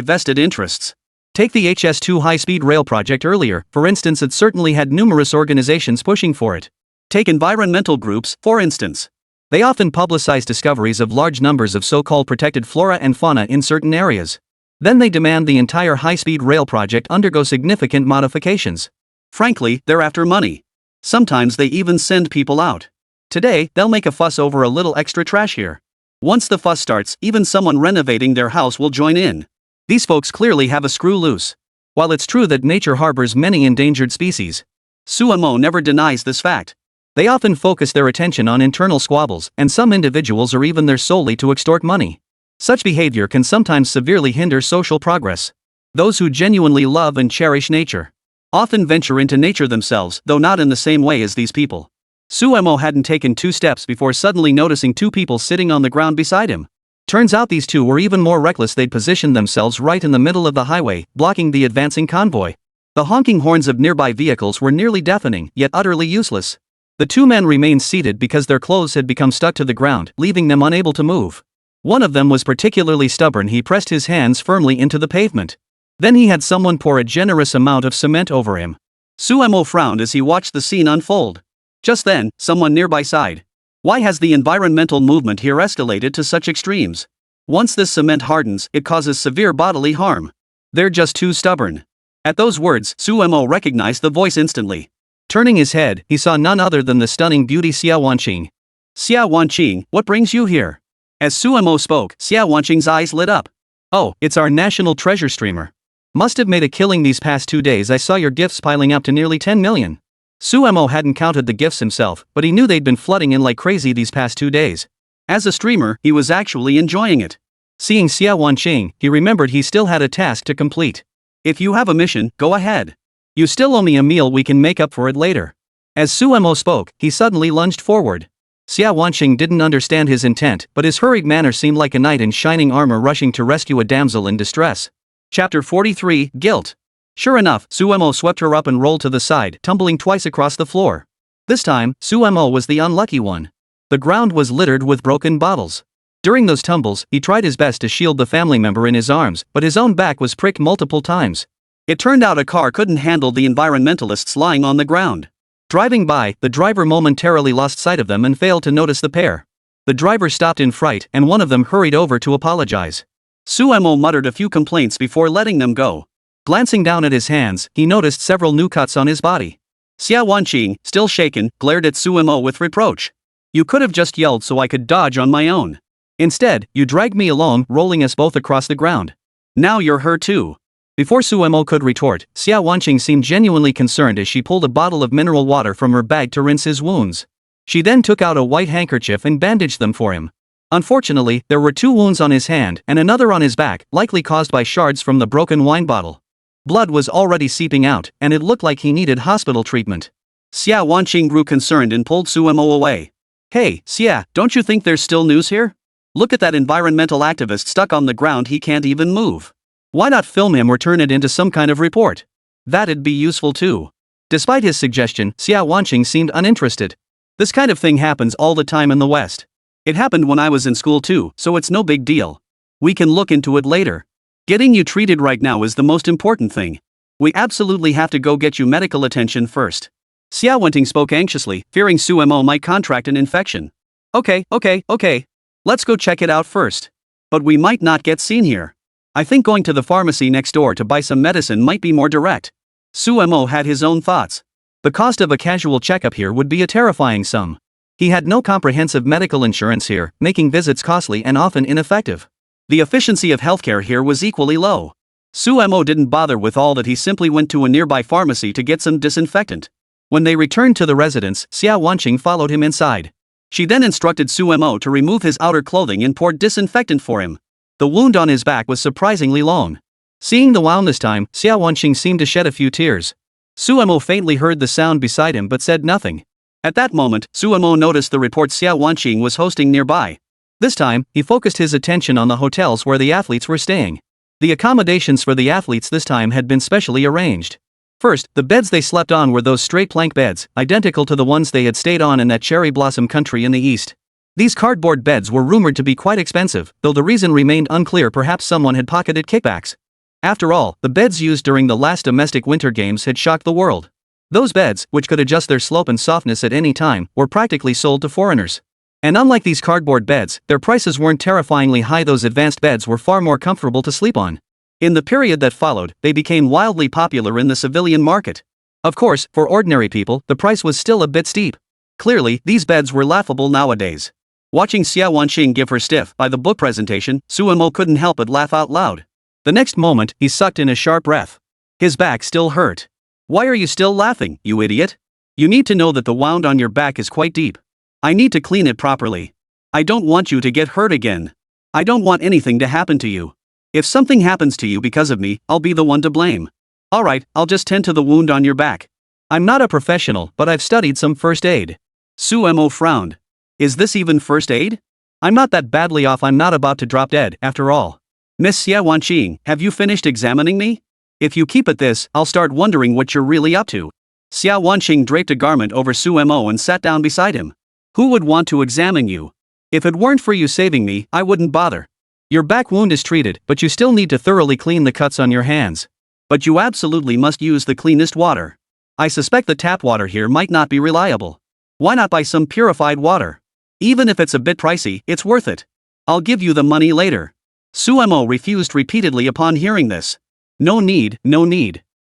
vested interests. Take the HS2 high-speed rail project earlier, for instance. It certainly had numerous organizations pushing for it. Take environmental groups, for instance. They often publicize discoveries of large numbers of so-called protected flora and fauna in certain areas. Then they demand the entire high-speed rail project undergo significant modifications. Frankly, they're after money. Sometimes they even send people out. Today, they'll make a fuss over a little extra trash here. Once the fuss starts, even someone renovating their house will join in. These folks clearly have a screw loose. While it's true that nature harbors many endangered species, Suemo never denies this fact. They often focus their attention on internal squabbles, and some individuals are even there solely to extort money. Such behavior can sometimes severely hinder social progress. Those who genuinely love and cherish nature often venture into nature themselves, though not in the same way as these people. Suemo hadn't taken 2 steps before suddenly noticing 2 people sitting on the ground beside him. Turns out these 2 were even more reckless. They'd positioned themselves right in the middle of the highway, blocking the advancing convoy. The honking horns of nearby vehicles were nearly deafening, yet utterly useless. The 2 men remained seated because their clothes had become stuck to the ground, leaving them unable to move. One of them was particularly stubborn. He pressed his hands firmly into the pavement. Then he had someone pour a generous amount of cement over him. Suemo frowned as he watched the scene unfold. Just then, someone nearby sighed. Why has the environmental movement here escalated to such extremes? Once this cement hardens, it causes severe bodily harm. They're just too stubborn. At those words, Suemo recognized the voice instantly. Turning his head, he saw none other than the stunning beauty Xia Wanqing. Xia Wanqing, what brings you here? As Suemo spoke, Xia Wanqing's eyes lit up. Oh, it's our national treasure streamer. Must have made a killing these past 2 days. I saw your gifts piling up to nearly 10 million. Suemo hadn't counted the gifts himself, but he knew they'd been flooding in like crazy these past 2 days. As a streamer, he was actually enjoying it. Seeing Xia Wanqing, he remembered he still had a task to complete. If you have a mission, go ahead. You still owe me a meal. We can make up for it later. As Suemo spoke, he suddenly lunged forward. Xia Wanqing didn't understand his intent, but his hurried manner seemed like a knight in shining armor rushing to rescue a damsel in distress. Chapter 43, Guilt. Sure enough, Suemo swept her up and rolled to the side, tumbling twice across the floor. This time, Suemo was the unlucky one. The ground was littered with broken bottles. During those tumbles, he tried his best to shield the family member in his arms, but his own back was pricked multiple times. It turned out a car couldn't handle the environmentalists lying on the ground. Driving by, the driver momentarily lost sight of them and failed to notice the pair. The driver stopped in fright and one of them hurried over to apologize. Suemo muttered a few complaints before letting them go. Glancing down at his hands, he noticed several new cuts on his body. Xia Wanqing, still shaken, glared at Suemo with reproach. You could have just yelled so I could dodge on my own. Instead, you dragged me along, rolling us both across the ground. Now you're her too. Before Suemo could retort, Xia Wanqing seemed genuinely concerned as she pulled a bottle of mineral water from her bag to rinse his wounds. She then took out a white handkerchief and bandaged them for him. Unfortunately, there were 2 wounds on his hand and another on his back, likely caused by shards from the broken wine bottle. Blood was already seeping out, and it looked like he needed hospital treatment. Xia Wanqing grew concerned and pulled Suemo away. Hey, Xia, don't you think there's still news here? Look at that environmental activist stuck on the ground, he can't even move. Why not film him or turn it into some kind of report? That'd be useful too. Despite his suggestion, Xia Wanqing seemed uninterested. This kind of thing happens all the time in the West. It happened when I was in school too, so it's no big deal. We can look into it later. Getting you treated right now is the most important thing. We absolutely have to go get you medical attention first. Xia Wanqing spoke anxiously, fearing Suemo might contract an infection. Okay. Let's go check it out first. But we might not get seen here. I think going to the pharmacy next door to buy some medicine might be more direct. Suemo had his own thoughts. The cost of a casual checkup here would be a terrifying sum. He had no comprehensive medical insurance here, making visits costly and often ineffective. The efficiency of healthcare here was equally low. Suemo didn't bother with all that, he simply went to a nearby pharmacy to get some disinfectant. When they returned to the residence, Xia Wanqing followed him inside. She then instructed Suemo to remove his outer clothing and poured disinfectant for him. The wound on his back was surprisingly long. Seeing the wound this time, Xia Wanqing seemed to shed a few tears. Suemo faintly heard the sound beside him but said nothing. At that moment, Suemo noticed the report Xia Wanqing was hosting nearby. This time, he focused his attention on the hotels where the athletes were staying. The accommodations for the athletes this time had been specially arranged. First, the beds they slept on were those straight plank beds, identical to the ones they had stayed on in that cherry blossom country in the east. These cardboard beds were rumored to be quite expensive, though the reason remained unclear. Perhaps someone had pocketed kickbacks. After all, the beds used during the last domestic winter games had shocked the world. Those beds, which could adjust their slope and softness at any time, were practically sold to foreigners. And unlike these cardboard beds, their prices weren't terrifyingly high. Those advanced beds were far more comfortable to sleep on. In the period that followed, they became wildly popular in the civilian market. Of course, for ordinary people, the price was still a bit steep. Clearly, these beds were laughable nowadays. Watching Xia Wanqing give her stiff by the book presentation, Suemo couldn't help but laugh out loud. The next moment, he sucked in a sharp breath. His back still hurt. Why are you still laughing, you idiot? You need to know that the wound on your back is quite deep. I need to clean it properly. I don't want you to get hurt again. I don't want anything to happen to you. If something happens to you because of me, I'll be the one to blame. Alright, I'll just tend to the wound on your back. I'm not a professional, but I've studied some first aid. Suemo frowned. Is this even first aid? I'm not that badly off. I'm not about to drop dead, after all. Miss Xia Wanqing, have you finished examining me? If you keep at this, I'll start wondering what you're really up to. Xia Wanqing draped a garment over Suemo and sat down beside him. Who would want to examine you? If it weren't for you saving me, I wouldn't bother. Your back wound is treated, but you still need to thoroughly clean the cuts on your hands. But you absolutely must use the cleanest water. I suspect the tap water here might not be reliable. Why not buy some purified water? Even if it's a bit pricey, it's worth it. I'll give you the money later. Suemo refused repeatedly upon hearing this. No need.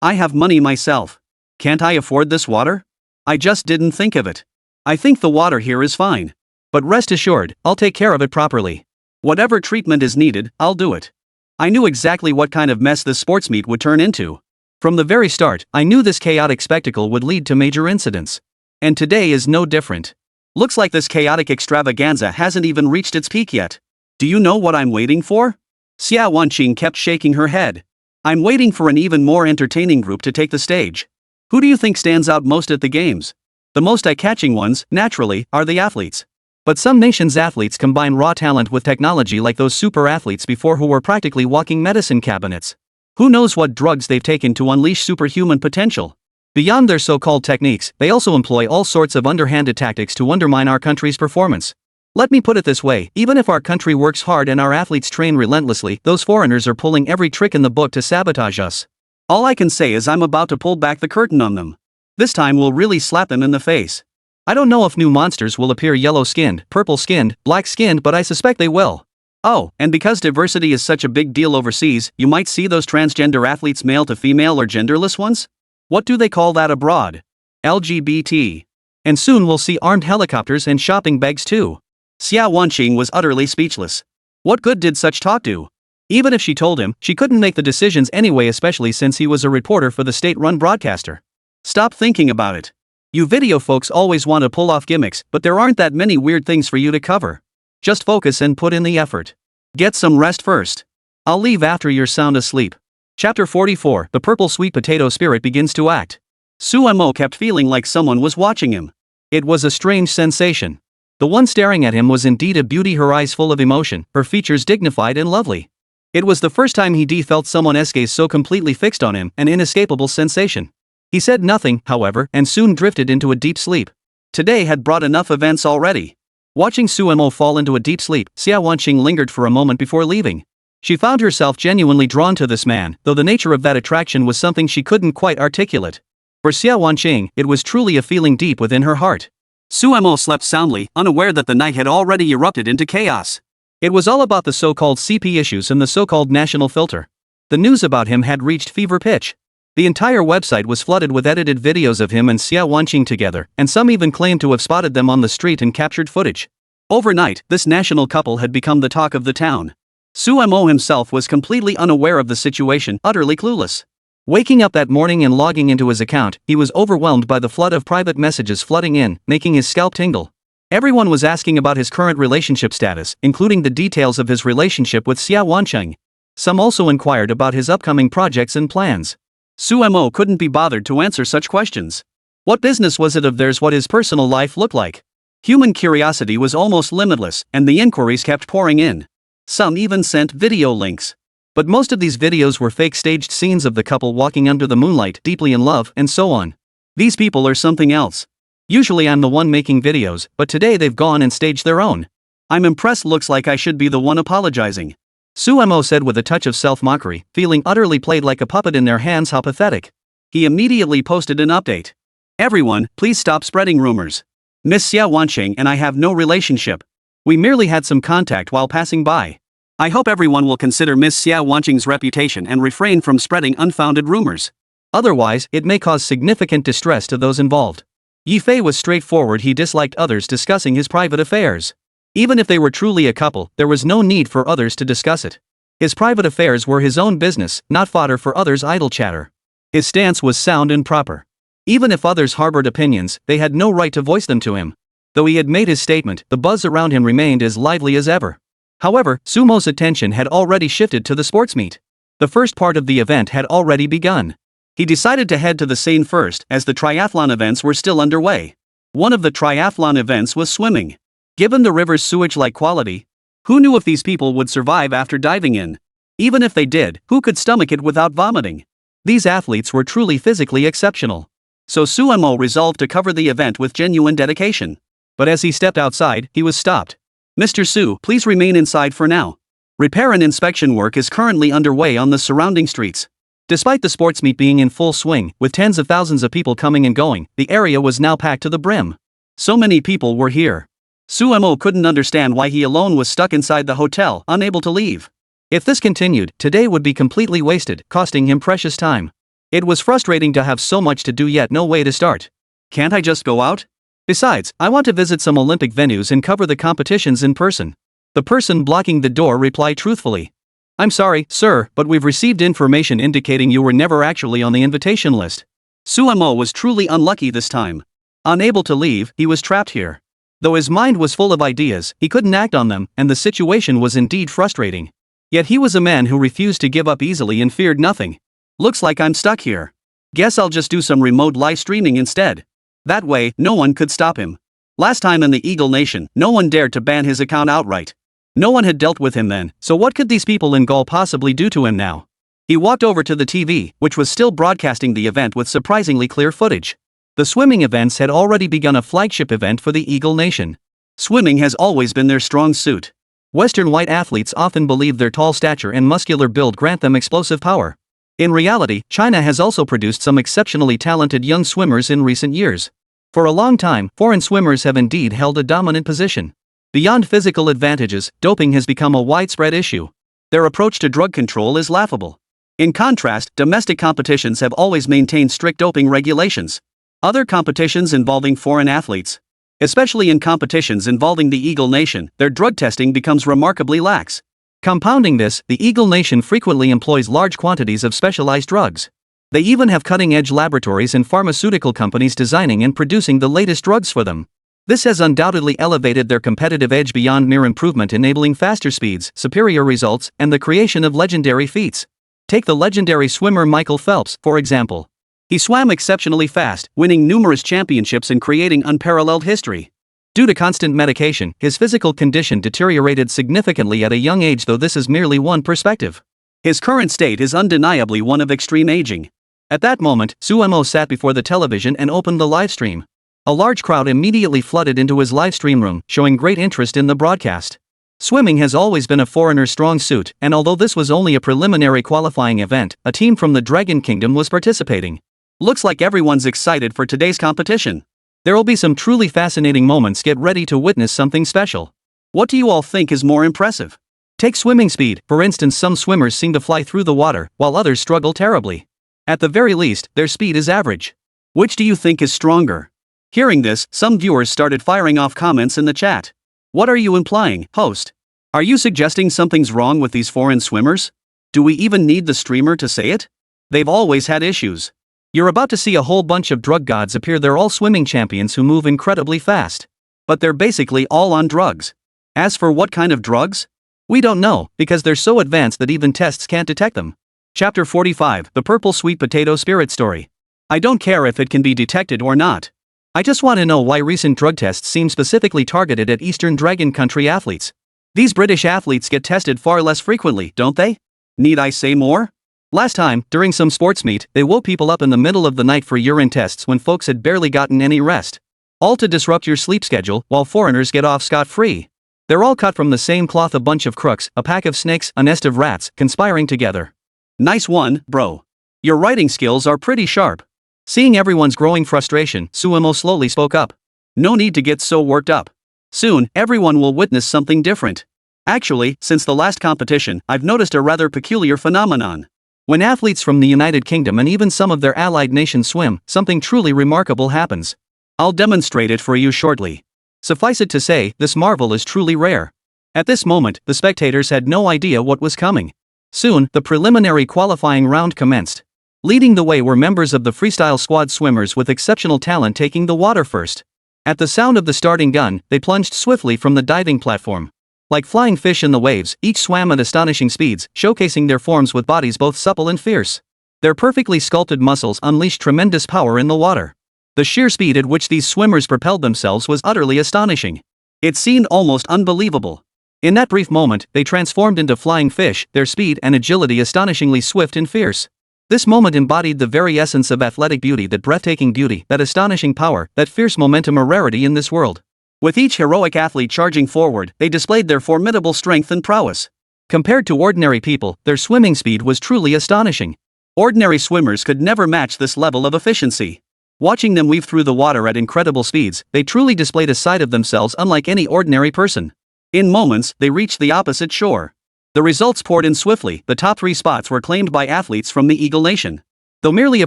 I have money myself. Can't I afford this water? I just didn't think of it. I think the water here is fine. But rest assured, I'll take care of it properly. Whatever treatment is needed, I'll do it. I knew exactly what kind of mess this sports meet would turn into. From the very start, I knew this chaotic spectacle would lead to major incidents. And today is no different. Looks like this chaotic extravaganza hasn't even reached its peak yet. Do you know what I'm waiting for? Xia Wanqing kept shaking her head. I'm waiting for an even more entertaining group to take the stage. Who do you think stands out most at the games? The most eye-catching ones, naturally, are the athletes. But some nations' athletes combine raw talent with technology, like those super athletes before who were practically walking medicine cabinets. Who knows what drugs they've taken to unleash superhuman potential? Beyond their so-called techniques, they also employ all sorts of underhanded tactics to undermine our country's performance. Let me put it this way, even if our country works hard and our athletes train relentlessly, those foreigners are pulling every trick in the book to sabotage us. All I can say is I'm about to pull back the curtain on them. This time we'll really slap them in the face. I don't know if new monsters will appear yellow-skinned, purple-skinned, black-skinned, but I suspect they will. Oh, and because diversity is such a big deal overseas, you might see those transgender athletes male to female or genderless ones? What do they call that abroad? LGBT. And soon we'll see armed helicopters and shopping bags too. Xia Wanqing was utterly speechless. What good did such talk do? Even if she told him, she couldn't make the decisions anyway, especially since he was a reporter for the state-run broadcaster. Stop thinking about it. You video folks always want to pull off gimmicks, but there aren't that many weird things for you to cover. Just focus and put in the effort. Get some rest first. I'll leave after you're sound asleep. Chapter 44. The purple sweet potato spirit begins to act. Su Mo kept feeling like someone was watching him. It was a strange sensation. The one staring at him was indeed a beauty, her eyes full of emotion, her features dignified and lovely. It was the first time he felt someone's gaze so completely fixed on him, an inescapable sensation. He said nothing, however, and soon drifted into a deep sleep. Today had brought enough events already. Watching Su Mo fall into a deep sleep, Xia Wanqing lingered for a moment before leaving. She found herself genuinely drawn to this man, though the nature of that attraction was something she couldn't quite articulate. For Xia Wanqing, it was truly a feeling deep within her heart. Su Mo slept soundly, unaware that the night had already erupted into chaos. It was all about the so-called CP issues and the so-called national filter. The news about him had reached fever pitch. The entire website was flooded with edited videos of him and Xia Wanqing together, and some even claimed to have spotted them on the street and captured footage. Overnight, this national couple had become the talk of the town. Su Mo himself was completely unaware of the situation, utterly clueless. Waking up that morning and logging into his account, he was overwhelmed by the flood of private messages flooding in, making his scalp tingle. Everyone was asking about his current relationship status, including the details of his relationship with Xia Wanqing. Some also inquired about his upcoming projects and plans. Su Mo couldn't be bothered to answer such questions. What business was it of theirs what his personal life looked like? Human curiosity was almost limitless, and the inquiries kept pouring in. Some even sent video links. But most of these videos were fake staged scenes of the couple walking under the moonlight, deeply in love, and so on. These people are something else. Usually I'm the one making videos, but today they've gone and staged their own. I'm impressed. Looks like I should be the one apologizing. Su Mo said with a touch of self-mockery, feeling utterly played like a puppet in their hands. How pathetic. He immediately posted an update. Everyone, please stop spreading rumors. Miss Xia Wanqing and I have no relationship. We merely had some contact while passing by. I hope everyone will consider Miss Xia Wanqing's reputation and refrain from spreading unfounded rumors. Otherwise, it may cause significant distress to those involved. Yifei was straightforward. He disliked others discussing his private affairs. Even if they were truly a couple, there was no need for others to discuss it. His private affairs were his own business, not fodder for others' idle chatter. His stance was sound and proper. Even if others harbored opinions, they had no right to voice them to him. Though he had made his statement, the buzz around him remained as lively as ever. However, Su Mo's attention had already shifted to the sports meet. The first part of the event had already begun. He decided to head to the scene first, as the triathlon events were still underway. One of the triathlon events was swimming. Given the river's sewage-like quality, who knew if these people would survive after diving in? Even if they did, who could stomach it without vomiting? These athletes were truly physically exceptional. So Su Mo resolved to cover the event with genuine dedication. But as he stepped outside, he was stopped. Mr. Su, please remain inside for now. Repair and inspection work is currently underway on the surrounding streets. Despite the sports meet being in full swing, with tens of thousands of people coming and going, the area was now packed to the brim. So many people were here. Su Mo couldn't understand why he alone was stuck inside the hotel, unable to leave. If this continued, today would be completely wasted, costing him precious time. It was frustrating to have so much to do yet no way to start. Can't I just go out? Besides, I want to visit some Olympic venues and cover the competitions in person. The person blocking the door replied truthfully. I'm sorry, sir, but we've received information indicating you were never actually on the invitation list. Su Mo was truly unlucky this time. Unable to leave, he was trapped here. Though his mind was full of ideas, he couldn't act on them, and the situation was indeed frustrating. Yet he was a man who refused to give up easily and feared nothing. Looks like I'm stuck here. Guess I'll just do some remote live streaming instead. That way, no one could stop him. Last time in the Eagle Nation, no one dared to ban his account outright. No one had dealt with him then, so what could these people in Gaul possibly do to him now? He walked over to the TV, which was still broadcasting the event with surprisingly clear footage. The swimming events had already begun, a flagship event for the Eagle Nation. Swimming has always been their strong suit. Western white athletes often believe their tall stature and muscular build grant them explosive power. In reality, China has also produced some exceptionally talented young swimmers in recent years. For a long time, foreign swimmers have indeed held a dominant position. Beyond physical advantages, doping has become a widespread issue. Their approach to drug control is laughable. In contrast, domestic competitions have always maintained strict doping regulations. Other competitions involving foreign athletes, especially in competitions involving the Eagle Nation, their drug testing becomes remarkably lax. Compounding this, the Eagle Nation frequently employs large quantities of specialized drugs. They even have cutting-edge laboratories and pharmaceutical companies designing and producing the latest drugs for them. This has undoubtedly elevated their competitive edge beyond mere improvement, enabling faster speeds, superior results, and the creation of legendary feats. Take the legendary swimmer Michael Phelps, for example. He swam exceptionally fast, winning numerous championships and creating unparalleled history. Due to constant medication, his physical condition deteriorated significantly at a young age, though this is merely one perspective. His current state is undeniably one of extreme aging. At that moment, Suemo sat before the television and opened the live stream. A large crowd immediately flooded into his live stream room, showing great interest in the broadcast. Swimming has always been a foreigner's strong suit, and although this was only a preliminary qualifying event, a team from the Dragon Kingdom was participating. Looks like everyone's excited for today's competition. There'll be some truly fascinating moments. Get ready to witness something special. What do you all think is more impressive? Take swimming speed, for instance. Some swimmers seem to fly through the water, while others struggle terribly. At the very least, their speed is average. Which do you think is stronger? Hearing this, some viewers started firing off comments in the chat. What are you implying, host? Are you suggesting something's wrong with these foreign swimmers? Do we even need the streamer to say it? They've always had issues. You're about to see a whole bunch of drug gods appear. They're all swimming champions who move incredibly fast. But they're basically all on drugs. As for what kind of drugs? We don't know, because they're so advanced that even tests can't detect them. Chapter 45, The Purple Sweet Potato Spirit Story. I don't care if it can be detected or not. I just want to know why recent drug tests seem specifically targeted at Eastern Dragon Country athletes. These British athletes get tested far less frequently, don't they? Need I say more? Last time, during some sports meet, they woke people up in the middle of the night for urine tests when folks had barely gotten any rest. All to disrupt your sleep schedule, while foreigners get off scot-free. They're all cut from the same cloth, a bunch of crooks, a pack of snakes, a nest of rats, conspiring together. Nice one, bro. Your writing skills are pretty sharp. Seeing everyone's growing frustration, Suemo slowly spoke up. No need to get so worked up. Soon, everyone will witness something different. Actually, since the last competition, I've noticed a rather peculiar phenomenon. When athletes from the United Kingdom and even some of their allied nations swim, something truly remarkable happens. I'll demonstrate it for you shortly. Suffice it to say, this marvel is truly rare. At this moment, the spectators had no idea what was coming. Soon, the preliminary qualifying round commenced. Leading the way were members of the freestyle squad, swimmers with exceptional talent taking the water first. At the sound of the starting gun, they plunged swiftly from the diving platform. Like flying fish in the waves, each swam at astonishing speeds, showcasing their forms with bodies both supple and fierce. Their perfectly sculpted muscles unleashed tremendous power in the water. The sheer speed at which these swimmers propelled themselves was utterly astonishing. It seemed almost unbelievable. In that brief moment, they transformed into flying fish, their speed and agility astonishingly swift and fierce. This moment embodied the very essence of athletic beauty, that breathtaking beauty, that astonishing power, that fierce momentum, a rarity in this world. With each heroic athlete charging forward, they displayed their formidable strength and prowess. Compared to ordinary people, their swimming speed was truly astonishing. Ordinary swimmers could never match this level of efficiency. Watching them weave through the water at incredible speeds, they truly displayed a side of themselves unlike any ordinary person. In moments, they reached the opposite shore. The results poured in swiftly. The top 3 spots were claimed by athletes from the Eagle Nation. Though merely a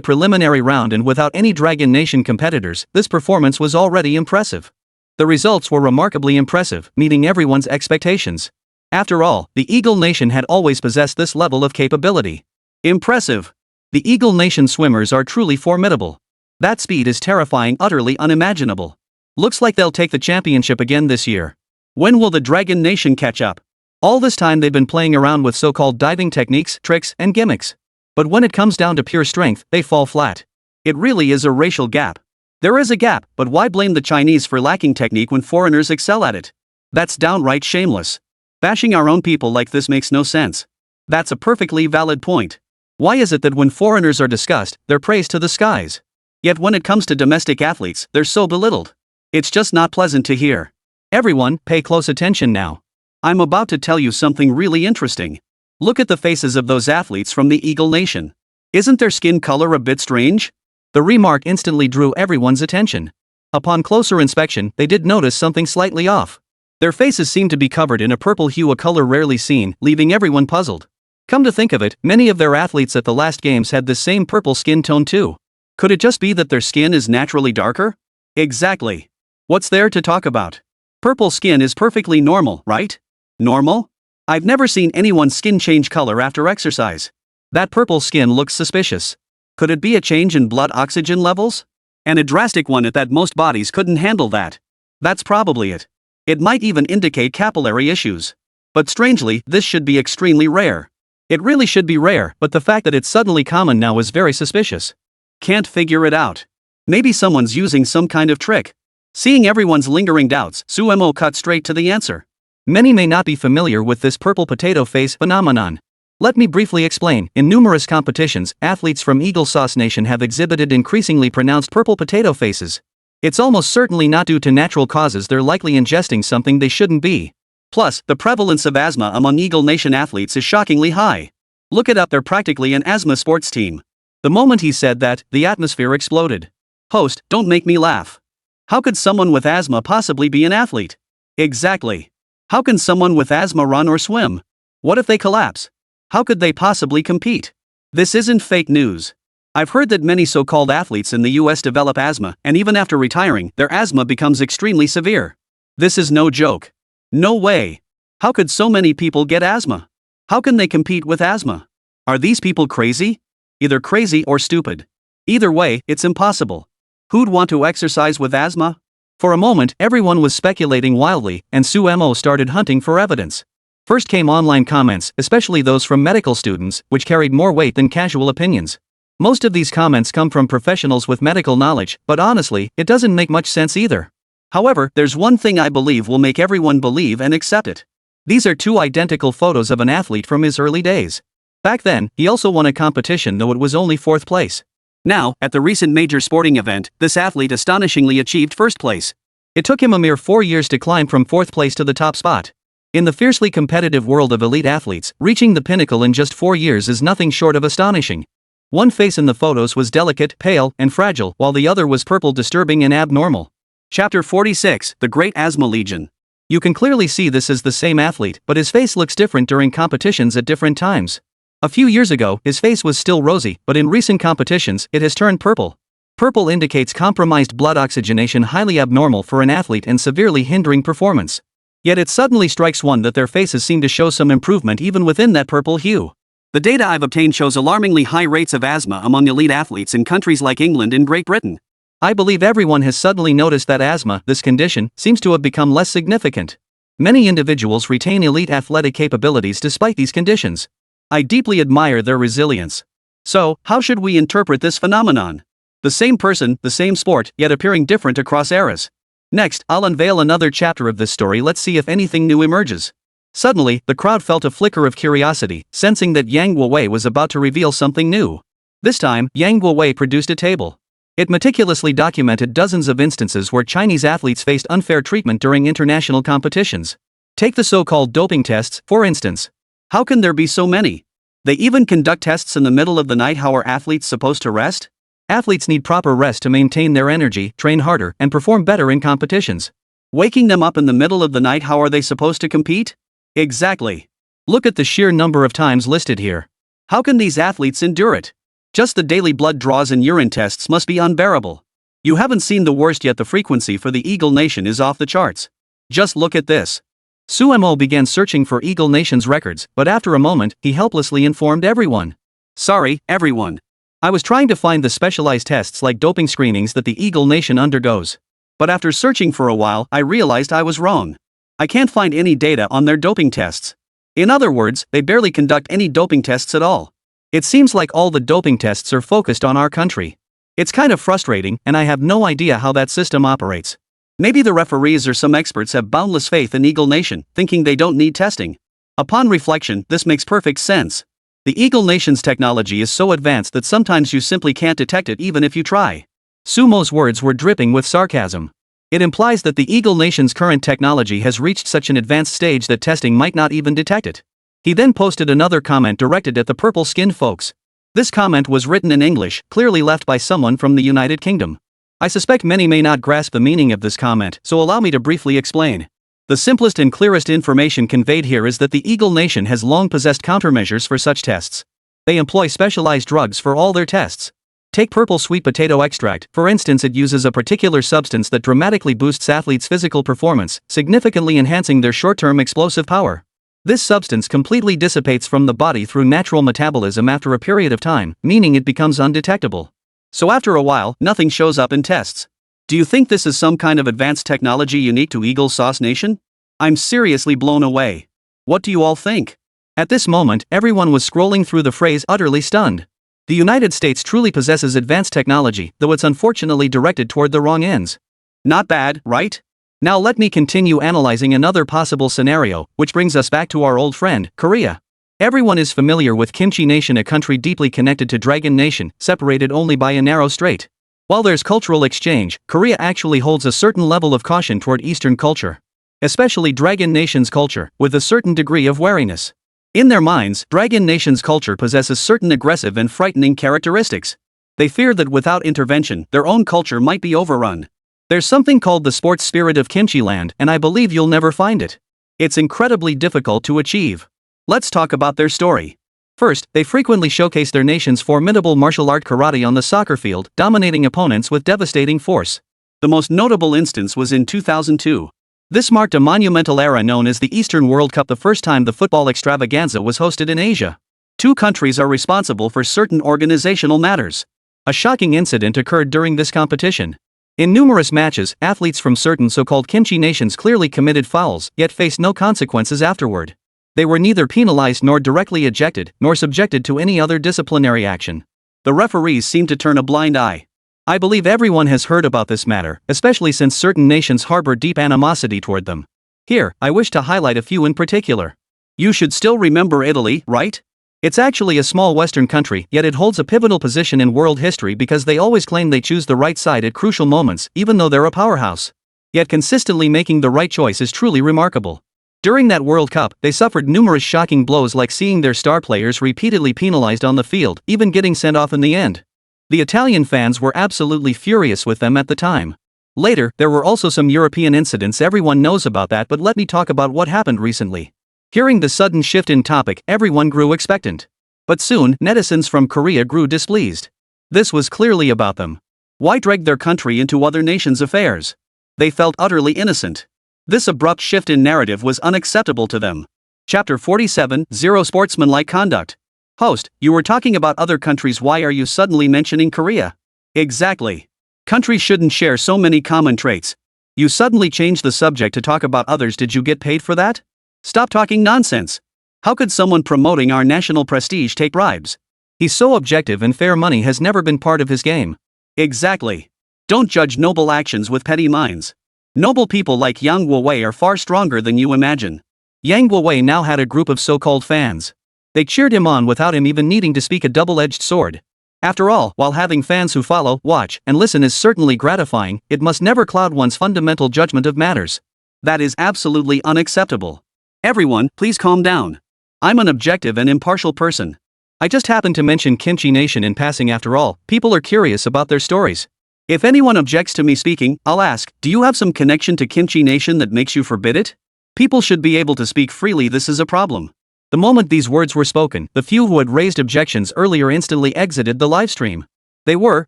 preliminary round and without any Dragon Nation competitors, this performance was already impressive. The results were remarkably impressive, meeting everyone's expectations. After all, the Eagle Nation had always possessed this level of capability. Impressive. The Eagle Nation swimmers are truly formidable. That speed is terrifying, utterly unimaginable. Looks like they'll take the championship again this year. When will the Dragon Nation catch up? All this time they've been playing around with so-called diving techniques, tricks, and gimmicks. But when it comes down to pure strength, they fall flat. It really is a racial gap. There is a gap, but why blame the Chinese for lacking technique when foreigners excel at it? That's downright shameless. Bashing our own people like this makes no sense. That's a perfectly valid point. Why is it that when foreigners are discussed, they're praised to the skies? Yet when it comes to domestic athletes, they're so belittled. It's just not pleasant to hear. Everyone, pay close attention now. I'm about to tell you something really interesting. Look at the faces of those athletes from the Eagle Nation. Isn't their skin color a bit strange? The remark instantly drew everyone's attention. Upon closer inspection, they did notice something slightly off. Their faces seemed to be covered in a purple hue, a color rarely seen, leaving everyone puzzled. Come to think of it, many of their athletes at the last games had this same purple skin tone too. Could it just be that their skin is naturally darker? Exactly. What's there to talk about? Purple skin is perfectly normal, right? Normal? I've never seen anyone's skin change color after exercise. That purple skin looks suspicious. Could it be a change in blood oxygen levels? And a drastic one at that. Most bodies couldn't handle that. That's probably it. It might even indicate capillary issues. But strangely, this should be extremely rare. It really should be rare, but the fact that it's suddenly common now is very suspicious. Can't figure it out. Maybe someone's using some kind of trick. Seeing everyone's lingering doubts, Sumo cut straight to the answer. Many may not be familiar with this purple potato face phenomenon. Let me briefly explain. In numerous competitions, athletes from Eagle Sauce Nation have exhibited increasingly pronounced purple potato faces. It's almost certainly not due to natural causes. They're likely ingesting something they shouldn't be. Plus, the prevalence of asthma among Eagle Nation athletes is shockingly high. Look it up, they're practically an asthma sports team. The moment he said that, the atmosphere exploded. Host, don't make me laugh. How could someone with asthma possibly be an athlete? Exactly. How can someone with asthma run or swim? What if they collapse? How could they possibly compete? This isn't fake news. I've heard that many so-called athletes in the US develop asthma, and even after retiring, their asthma becomes extremely severe. This is no joke. No way. How could so many people get asthma? How can they compete with asthma? Are these people crazy? Either crazy or stupid. Either way, it's impossible. Who'd want to exercise with asthma? For a moment, everyone was speculating wildly, and Sumo started hunting for evidence. First came online comments, especially those from medical students, which carried more weight than casual opinions. Most of these comments come from professionals with medical knowledge, but honestly, it doesn't make much sense either. However, there's one thing I believe will make everyone believe and accept it. These are two identical photos of an athlete from his early days. Back then, he also won a competition, though it was only 4th place. Now, at the recent major sporting event, this athlete astonishingly achieved 1st place. It took him a mere 4 years to climb from 4th place to the top spot. In the fiercely competitive world of elite athletes, reaching the pinnacle in just 4 years is nothing short of astonishing. One face in the photos was delicate, pale, and fragile, while the other was purple, disturbing and abnormal. Chapter 46, The Great Asthma Legion. You can clearly see this is the same athlete, but his face looks different during competitions at different times. A few years ago, his face was still rosy, but in recent competitions, it has turned purple. Purple indicates compromised blood oxygenation, highly abnormal for an athlete and severely hindering performance. Yet it suddenly strikes one that their faces seem to show some improvement even within that purple hue. The data I've obtained shows alarmingly high rates of asthma among elite athletes in countries like England and Great Britain. I believe everyone has suddenly noticed that asthma, this condition, seems to have become less significant. Many individuals retain elite athletic capabilities despite these conditions. I deeply admire their resilience. So, how should we interpret this phenomenon? The same person, the same sport, yet appearing different across eras. Next, I'll unveil another chapter of this story. Let's see if anything new emerges. Suddenly, the crowd felt a flicker of curiosity, sensing that Yang Guowei was about to reveal something new. This time, Yang Guowei produced a table. It meticulously documented dozens of instances where Chinese athletes faced unfair treatment during international competitions. Take the so-called doping tests, for instance. How can there be so many? They even conduct tests in the middle of the night. How are athletes supposed to rest? Athletes need proper rest to maintain their energy, train harder, and perform better in competitions. Waking them up in the middle of the night, how are they supposed to compete? Exactly. Look at the sheer number of times listed here. How can these athletes endure it? Just the daily blood draws and urine tests must be unbearable. You haven't seen the worst yet. The frequency for the Eagle Nation is off the charts. Just look at this. Sumo began searching for Eagle Nation's records, but after a moment, he helplessly informed everyone. Sorry, everyone. I was trying to find the specialized tests like doping screenings that the Eagle Nation undergoes. But after searching for a while, I realized I was wrong. I can't find any data on their doping tests. In other words, they barely conduct any doping tests at all. It seems like all the doping tests are focused on our country. It's kind of frustrating, and I have no idea how that system operates. Maybe the referees or some experts have boundless faith in Eagle Nation, thinking they don't need testing. Upon reflection, this makes perfect sense. The Eagle Nation's technology is so advanced that sometimes you simply can't detect it even if you try. Sumo's words were dripping with sarcasm. It implies that the Eagle Nation's current technology has reached such an advanced stage that testing might not even detect it. He then posted another comment directed at the purple-skinned folks. This comment was written in English, clearly left by someone from the United Kingdom. I suspect many may not grasp the meaning of this comment, so allow me to briefly explain. The simplest and clearest information conveyed here is that the Eagle Nation has long possessed countermeasures for such tests. They employ specialized drugs for all their tests. Take purple sweet potato extract, for instance. It uses a particular substance that dramatically boosts athletes' physical performance, significantly enhancing their short-term explosive power. This substance completely dissipates from the body through natural metabolism after a period of time, meaning it becomes undetectable. So after a while, nothing shows up in tests. Do you think this is some kind of advanced technology unique to Eagle Sauce Nation? I'm seriously blown away. What do you all think? At this moment, everyone was scrolling through the phrase utterly stunned. The United States truly possesses advanced technology, though it's unfortunately directed toward the wrong ends. Not bad, right? Now let me continue analyzing another possible scenario, which brings us back to our old friend, Korea. Everyone is familiar with Kimchi Nation, a country deeply connected to Dragon Nation, separated only by a narrow strait. While there's cultural exchange, Korea actually holds a certain level of caution toward Eastern culture. Especially Dragon Nation's culture, with a certain degree of wariness. In their minds, Dragon Nation's culture possesses certain aggressive and frightening characteristics. They fear that without intervention, their own culture might be overrun. There's something called the sports spirit of Kimchi Land, and I believe you'll never find it. It's incredibly difficult to achieve. Let's talk about their story. First, they frequently showcase their nation's formidable martial art karate on the soccer field, dominating opponents with devastating force. The most notable instance was in 2002. This marked a monumental era known as the Eastern World Cup, the first time the football extravaganza was hosted in Asia. Two countries are responsible for certain organizational matters. A shocking incident occurred during this competition. In numerous matches, athletes from certain so-called Kimchi nations clearly committed fouls, yet faced no consequences afterward. They were neither penalized nor directly ejected, nor subjected to any other disciplinary action. The referees seemed to turn a blind eye. I believe everyone has heard about this matter, especially since certain nations harbor deep animosity toward them. Here, I wish to highlight a few in particular. You should still remember Italy, right? It's actually a small Western country, yet it holds a pivotal position in world history because they always claim they choose the right side at crucial moments, even though they're a powerhouse. Yet consistently making the right choice is truly remarkable. During that World Cup, they suffered numerous shocking blows, like seeing their star players repeatedly penalized on the field, even getting sent off in the end. The Italian fans were absolutely furious with them at the time. Later, there were also some European incidents. Everyone knows about that, but let me talk about what happened recently. Hearing the sudden shift in topic, everyone grew expectant. But soon, netizens from Korea grew displeased. This was clearly about them. Why drag their country into other nations' affairs? They felt utterly innocent. This abrupt shift in narrative was unacceptable to them. Chapter 47, Zero Sportsmanlike Conduct. Host, you were talking about other countries. Why are you suddenly mentioning Korea? Exactly. Countries shouldn't share so many common traits. You suddenly changed the subject to talk about others. Did you get paid for that? Stop talking nonsense. How could someone promoting our national prestige take bribes? He's so objective, and fair money has never been part of his game. Exactly. Don't judge noble actions with petty minds. Noble people like Yang Guowei are far stronger than you imagine. Yang Guowei now had a group of so-called fans. They cheered him on without him even needing to speak, a double-edged sword. After all, while having fans who follow, watch, and listen is certainly gratifying, it must never cloud one's fundamental judgment of matters. That is absolutely unacceptable. Everyone, please calm down. I'm an objective and impartial person. I just happened to mention Kimchi Nation in passing. After all, people are curious about their stories. If anyone objects to me speaking, I'll ask, do you have some connection to Kimchi Nation that makes you forbid it? People should be able to speak freely. This is a problem. The moment these words were spoken, the few who had raised objections earlier instantly exited the livestream. They were,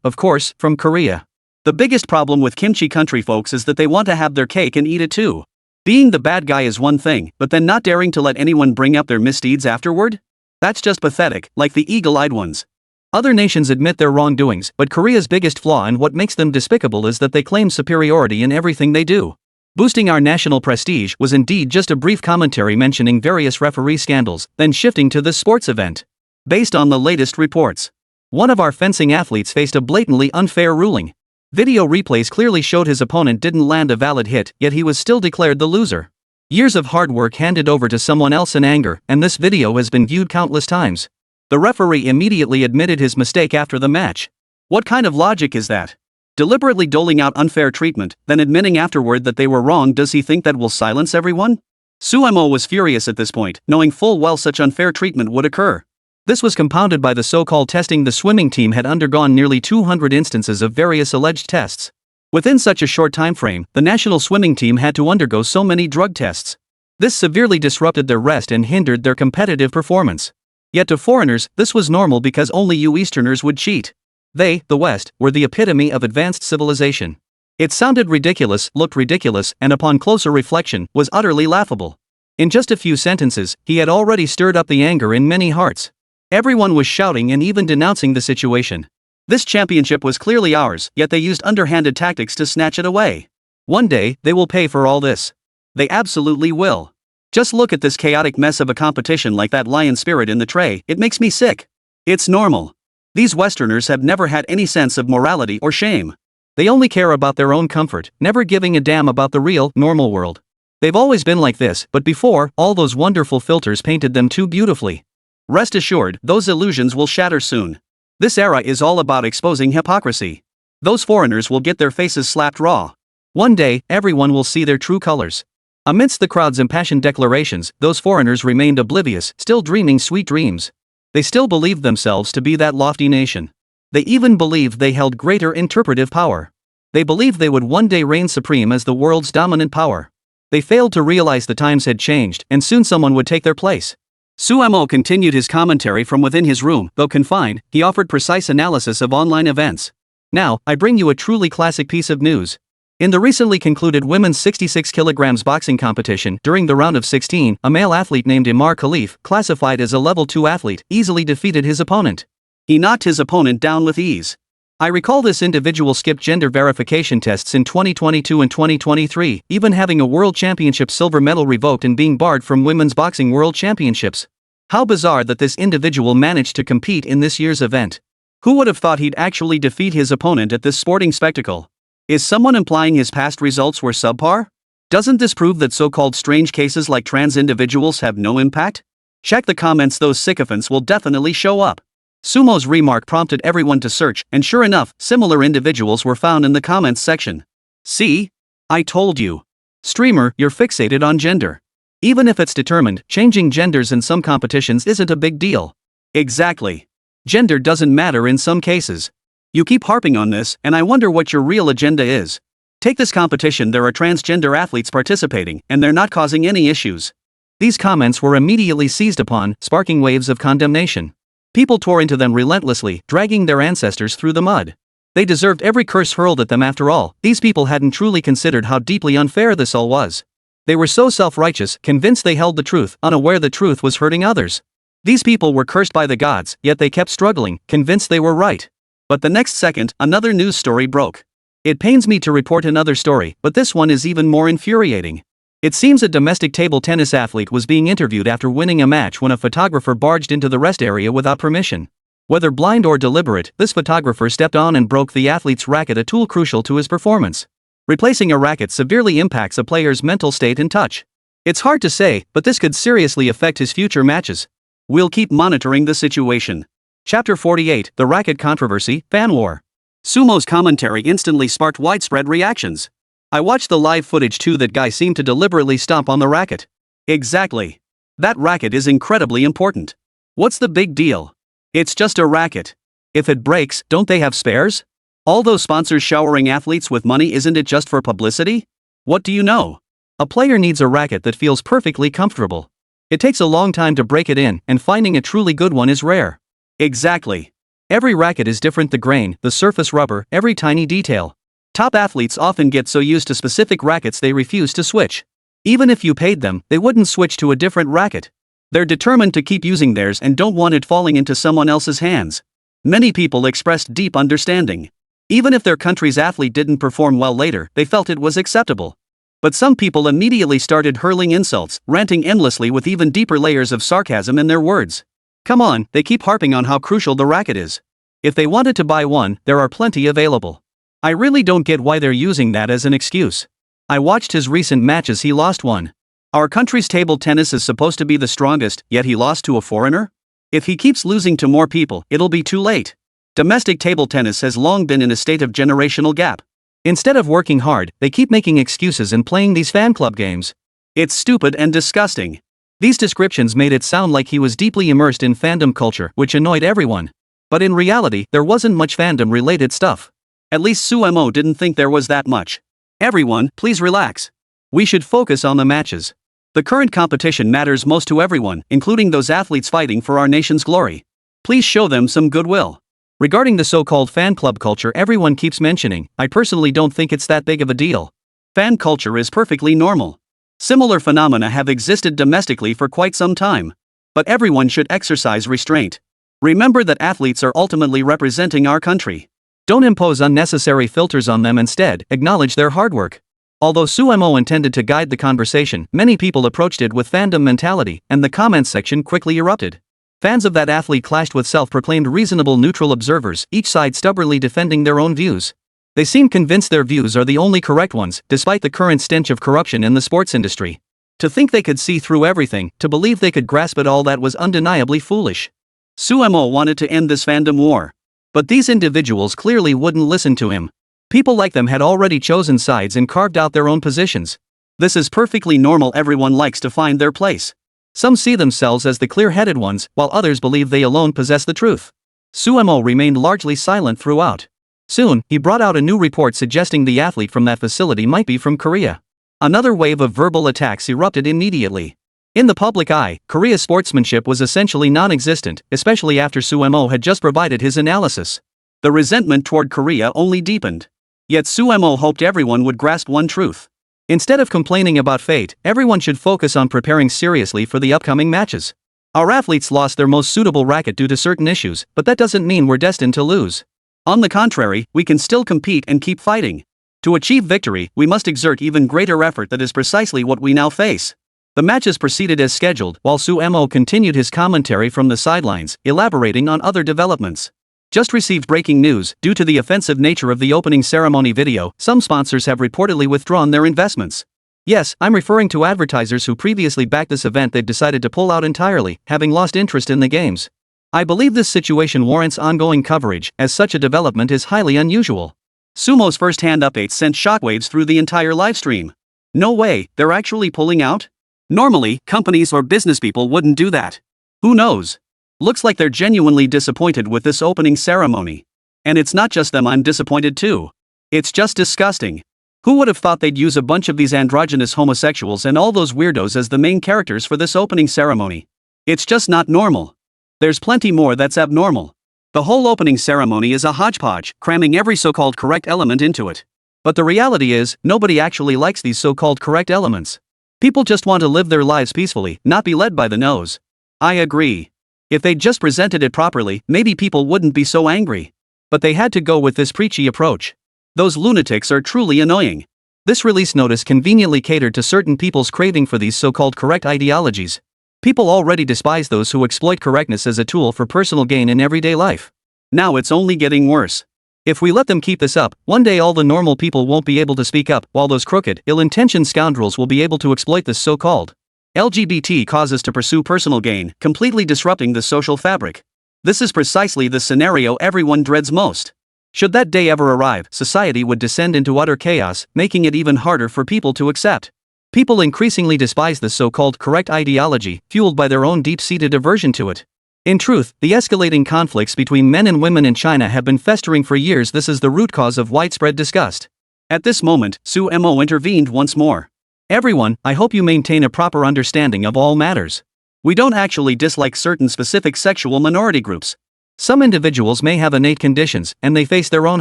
of course, from Korea. The biggest problem with Kimchi country folks is that they want to have their cake and eat it too. Being the bad guy is one thing, but then not daring to let anyone bring up their misdeeds afterward? That's just pathetic, like the eagle-eyed ones. Other nations admit their wrongdoings, but Korea's biggest flaw and what makes them despicable is that they claim superiority in everything they do. Boosting our national prestige was indeed just a brief commentary mentioning various referee scandals, then shifting to this sports event. Based on the latest reports, one of our fencing athletes faced a blatantly unfair ruling. Video replays clearly showed his opponent didn't land a valid hit, yet he was still declared the loser. Years of hard work handed over to someone else in anger, and this video has been viewed countless times. The referee immediately admitted his mistake after the match. What kind of logic is that? Deliberately doling out unfair treatment, then admitting afterward that they were wrong. Does he think that will silence everyone? Suemo was furious at this point, knowing full well such unfair treatment would occur. This was compounded by the so-called testing. The swimming team had undergone nearly 200 instances of various alleged tests. Within such a short time frame, the national swimming team had to undergo so many drug tests. This severely disrupted their rest and hindered their competitive performance. Yet to foreigners, this was normal because only you Easterners would cheat. They, the West, were the epitome of advanced civilization. It sounded ridiculous, looked ridiculous, and upon closer reflection, was utterly laughable. In just a few sentences, he had already stirred up the anger in many hearts. Everyone was shouting and even denouncing the situation. This championship was clearly ours, yet they used underhanded tactics to snatch it away. One day, they will pay for all this. They absolutely will. Just look at this chaotic mess of a competition like that lion spirit in the tray, it makes me sick. It's normal. These Westerners have never had any sense of morality or shame. They only care about their own comfort, never giving a damn about the real, normal world. They've always been like this, but before, all those wonderful filters painted them too beautifully. Rest assured, those illusions will shatter soon. This era is all about exposing hypocrisy. Those foreigners will get their faces slapped raw. One day, everyone will see their true colors. Amidst the crowd's impassioned declarations, those foreigners remained oblivious, still dreaming sweet dreams. They still believed themselves to be that lofty nation. They even believed they held greater interpretive power. They believed they would one day reign supreme as the world's dominant power. They failed to realize the times had changed, and soon someone would take their place. Sumo continued his commentary from within his room. Though confined, he offered precise analysis of online events. Now, I bring you a truly classic piece of news. In the recently concluded women's 66 kg boxing competition, during the round of 16, a male athlete named Imar Khalif, classified as a level 2 athlete, easily defeated his opponent. He knocked his opponent down with ease. I recall this individual skipped gender verification tests in 2022 and 2023, even having a World Championship silver medal revoked and being barred from Women's Boxing World Championships. How bizarre that this individual managed to compete in this year's event. Who would have thought he'd actually defeat his opponent at this sporting spectacle? Is someone implying his past results were subpar? Doesn't this prove that so-called strange cases like trans individuals have no impact? Check the comments, those sycophants will definitely show up. Sumo's remark prompted everyone to search, and sure enough, similar individuals were found in the comments section. See? I told you. Streamer, you're fixated on gender. Even if it's determined, changing genders in some competitions isn't a big deal. Exactly. Gender doesn't matter in some cases. You keep harping on this, and I wonder what your real agenda is. Take this competition, there are transgender athletes participating, and they're not causing any issues. These comments were immediately seized upon, sparking waves of condemnation. People tore into them relentlessly, dragging their ancestors through the mud. They deserved every curse hurled at them. After all, these people hadn't truly considered how deeply unfair this all was. They were so self-righteous, convinced they held the truth, unaware the truth was hurting others. These people were cursed by the gods, yet they kept struggling, convinced they were right. But the next second, another news story broke. It pains me to report another story, but this one is even more infuriating. It seems a domestic table tennis athlete was being interviewed after winning a match when a photographer barged into the rest area without permission. Whether blind or deliberate, this photographer stepped on and broke the athlete's racket, a tool crucial to his performance. Replacing a racket severely impacts a player's mental state and touch. It's hard to say, but this could seriously affect his future matches. We'll keep monitoring the situation. Chapter 48, The Racket Controversy, Fan War. Sumo's commentary instantly sparked widespread reactions. I watched the live footage too. That guy seemed to deliberately stomp on the racket. Exactly. That racket is incredibly important. What's the big deal? It's just a racket. If it breaks, don't they have spares? All those sponsors showering athletes with money, isn't it just for publicity? What do you know? A player needs a racket that feels perfectly comfortable. It takes a long time to break it in, and finding a truly good one is rare. Exactly. Every racket is different, the grain, the surface rubber, every tiny detail. Top athletes often get so used to specific rackets they refuse to switch. Even if you paid them, they wouldn't switch to a different racket. They're determined to keep using theirs and don't want it falling into someone else's hands. Many people expressed deep understanding. Even if their country's athlete didn't perform well later, they felt it was acceptable. But some people immediately started hurling insults, ranting endlessly with even deeper layers of sarcasm in their words. Come on, they keep harping on how crucial the racket is. If they wanted to buy one, there are plenty available. I really don't get why they're using that as an excuse. I watched his recent matches, he lost one. Our country's table tennis is supposed to be the strongest, yet he lost to a foreigner? If he keeps losing to more people, it'll be too late. Domestic table tennis has long been in a state of generational gap. Instead of working hard, they keep making excuses and playing these fan club games. It's stupid and disgusting. These descriptions made it sound like he was deeply immersed in fandom culture, which annoyed everyone. But in reality, there wasn't much fandom-related stuff. At least Sumo didn't think there was that much. Everyone, please relax. We should focus on the matches. The current competition matters most to everyone, including those athletes fighting for our nation's glory. Please show them some goodwill. Regarding the so-called fan club culture everyone keeps mentioning, I personally don't think it's that big of a deal. Fan culture is perfectly normal. Similar phenomena have existed domestically for quite some time. But everyone should exercise restraint. Remember that athletes are ultimately representing our country. Don't impose unnecessary filters on them, instead, acknowledge their hard work. Although Sumo intended to guide the conversation, many people approached it with fandom mentality, and the comments section quickly erupted. Fans of that athlete clashed with self-proclaimed reasonable neutral observers, each side stubbornly defending their own views. They seem convinced their views are the only correct ones, despite the current stench of corruption in the sports industry. To think they could see through everything, to believe they could grasp it all, that was undeniably foolish. Sumo wanted to end this fandom war. But these individuals clearly wouldn't listen to him. People like them had already chosen sides and carved out their own positions. This is perfectly normal. Everyone likes to find their place. Some see themselves as the clear-headed ones, while others believe they alone possess the truth. Sumo remained largely silent throughout. Soon, he brought out a new report suggesting the athlete from that facility might be from Korea. Another wave of verbal attacks erupted immediately. In the public eye, Korea's sportsmanship was essentially non-existent, especially after Sumo had just provided his analysis. The resentment toward Korea only deepened. Yet Sumo hoped everyone would grasp one truth. Instead of complaining about fate, everyone should focus on preparing seriously for the upcoming matches. Our athletes lost their most suitable racket due to certain issues, but that doesn't mean we're destined to lose. On the contrary, we can still compete and keep fighting. To achieve victory, we must exert even greater effort. That is precisely what we now face. The matches proceeded as scheduled, while Sumo continued his commentary from the sidelines, elaborating on other developments. Just received breaking news: due to the offensive nature of the opening ceremony video, some sponsors have reportedly withdrawn their investments. Yes, I'm referring to advertisers who previously backed this event. They've decided to pull out entirely, having lost interest in the games. I believe this situation warrants ongoing coverage, as such a development is highly unusual. Sumo's first-hand updates sent shockwaves through the entire livestream. No way, they're actually pulling out? Normally, companies or business people wouldn't do that. Who knows? Looks like they're genuinely disappointed with this opening ceremony. And it's not just them, I'm disappointed too. It's just disgusting. Who would have thought they'd use a bunch of these androgynous homosexuals and all those weirdos as the main characters for this opening ceremony? It's just not normal. There's plenty more that's abnormal. The whole opening ceremony is a hodgepodge, cramming every so-called correct element into it. But the reality is, nobody actually likes these so-called correct elements. People just want to live their lives peacefully, not be led by the nose. I agree. If they'd just presented it properly, maybe people wouldn't be so angry. But they had to go with this preachy approach. Those lunatics are truly annoying. This release notice conveniently catered to certain people's craving for these so-called correct ideologies. People already despise those who exploit correctness as a tool for personal gain in everyday life. Now it's only getting worse. If we let them keep this up, one day all the normal people won't be able to speak up, while those crooked, ill-intentioned scoundrels will be able to exploit this so-called LGBT causes to pursue personal gain, completely disrupting the social fabric. This is precisely the scenario everyone dreads most. Should that day ever arrive, society would descend into utter chaos, making it even harder for people to accept. People increasingly despise this so-called correct ideology, fueled by their own deep-seated aversion to it. In truth, the escalating conflicts between men and women in China have been festering for years. This is the root cause of widespread disgust. At this moment, Sumo intervened once more. Everyone, I hope you maintain a proper understanding of all matters. We don't actually dislike certain specific sexual minority groups. Some individuals may have innate conditions, and they face their own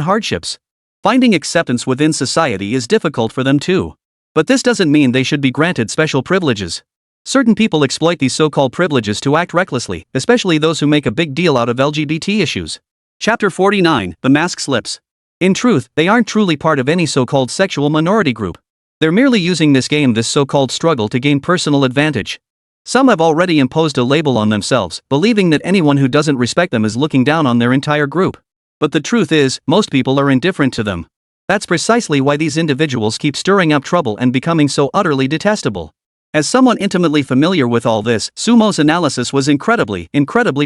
hardships. Finding acceptance within society is difficult for them too. But this doesn't mean they should be granted special privileges. Certain people exploit these so-called privileges to act recklessly, especially those who make a big deal out of LGBT issues. Chapter 49, The Mask Slips. In truth, they aren't truly part of any so-called sexual minority group. They're merely using this so-called struggle to gain personal advantage. Some have already imposed a label on themselves, believing that anyone who doesn't respect them is looking down on their entire group. But the truth is, most people are indifferent to them. That's precisely why these individuals keep stirring up trouble and becoming so utterly detestable. As someone intimately familiar with all this, Sumo's analysis was incredibly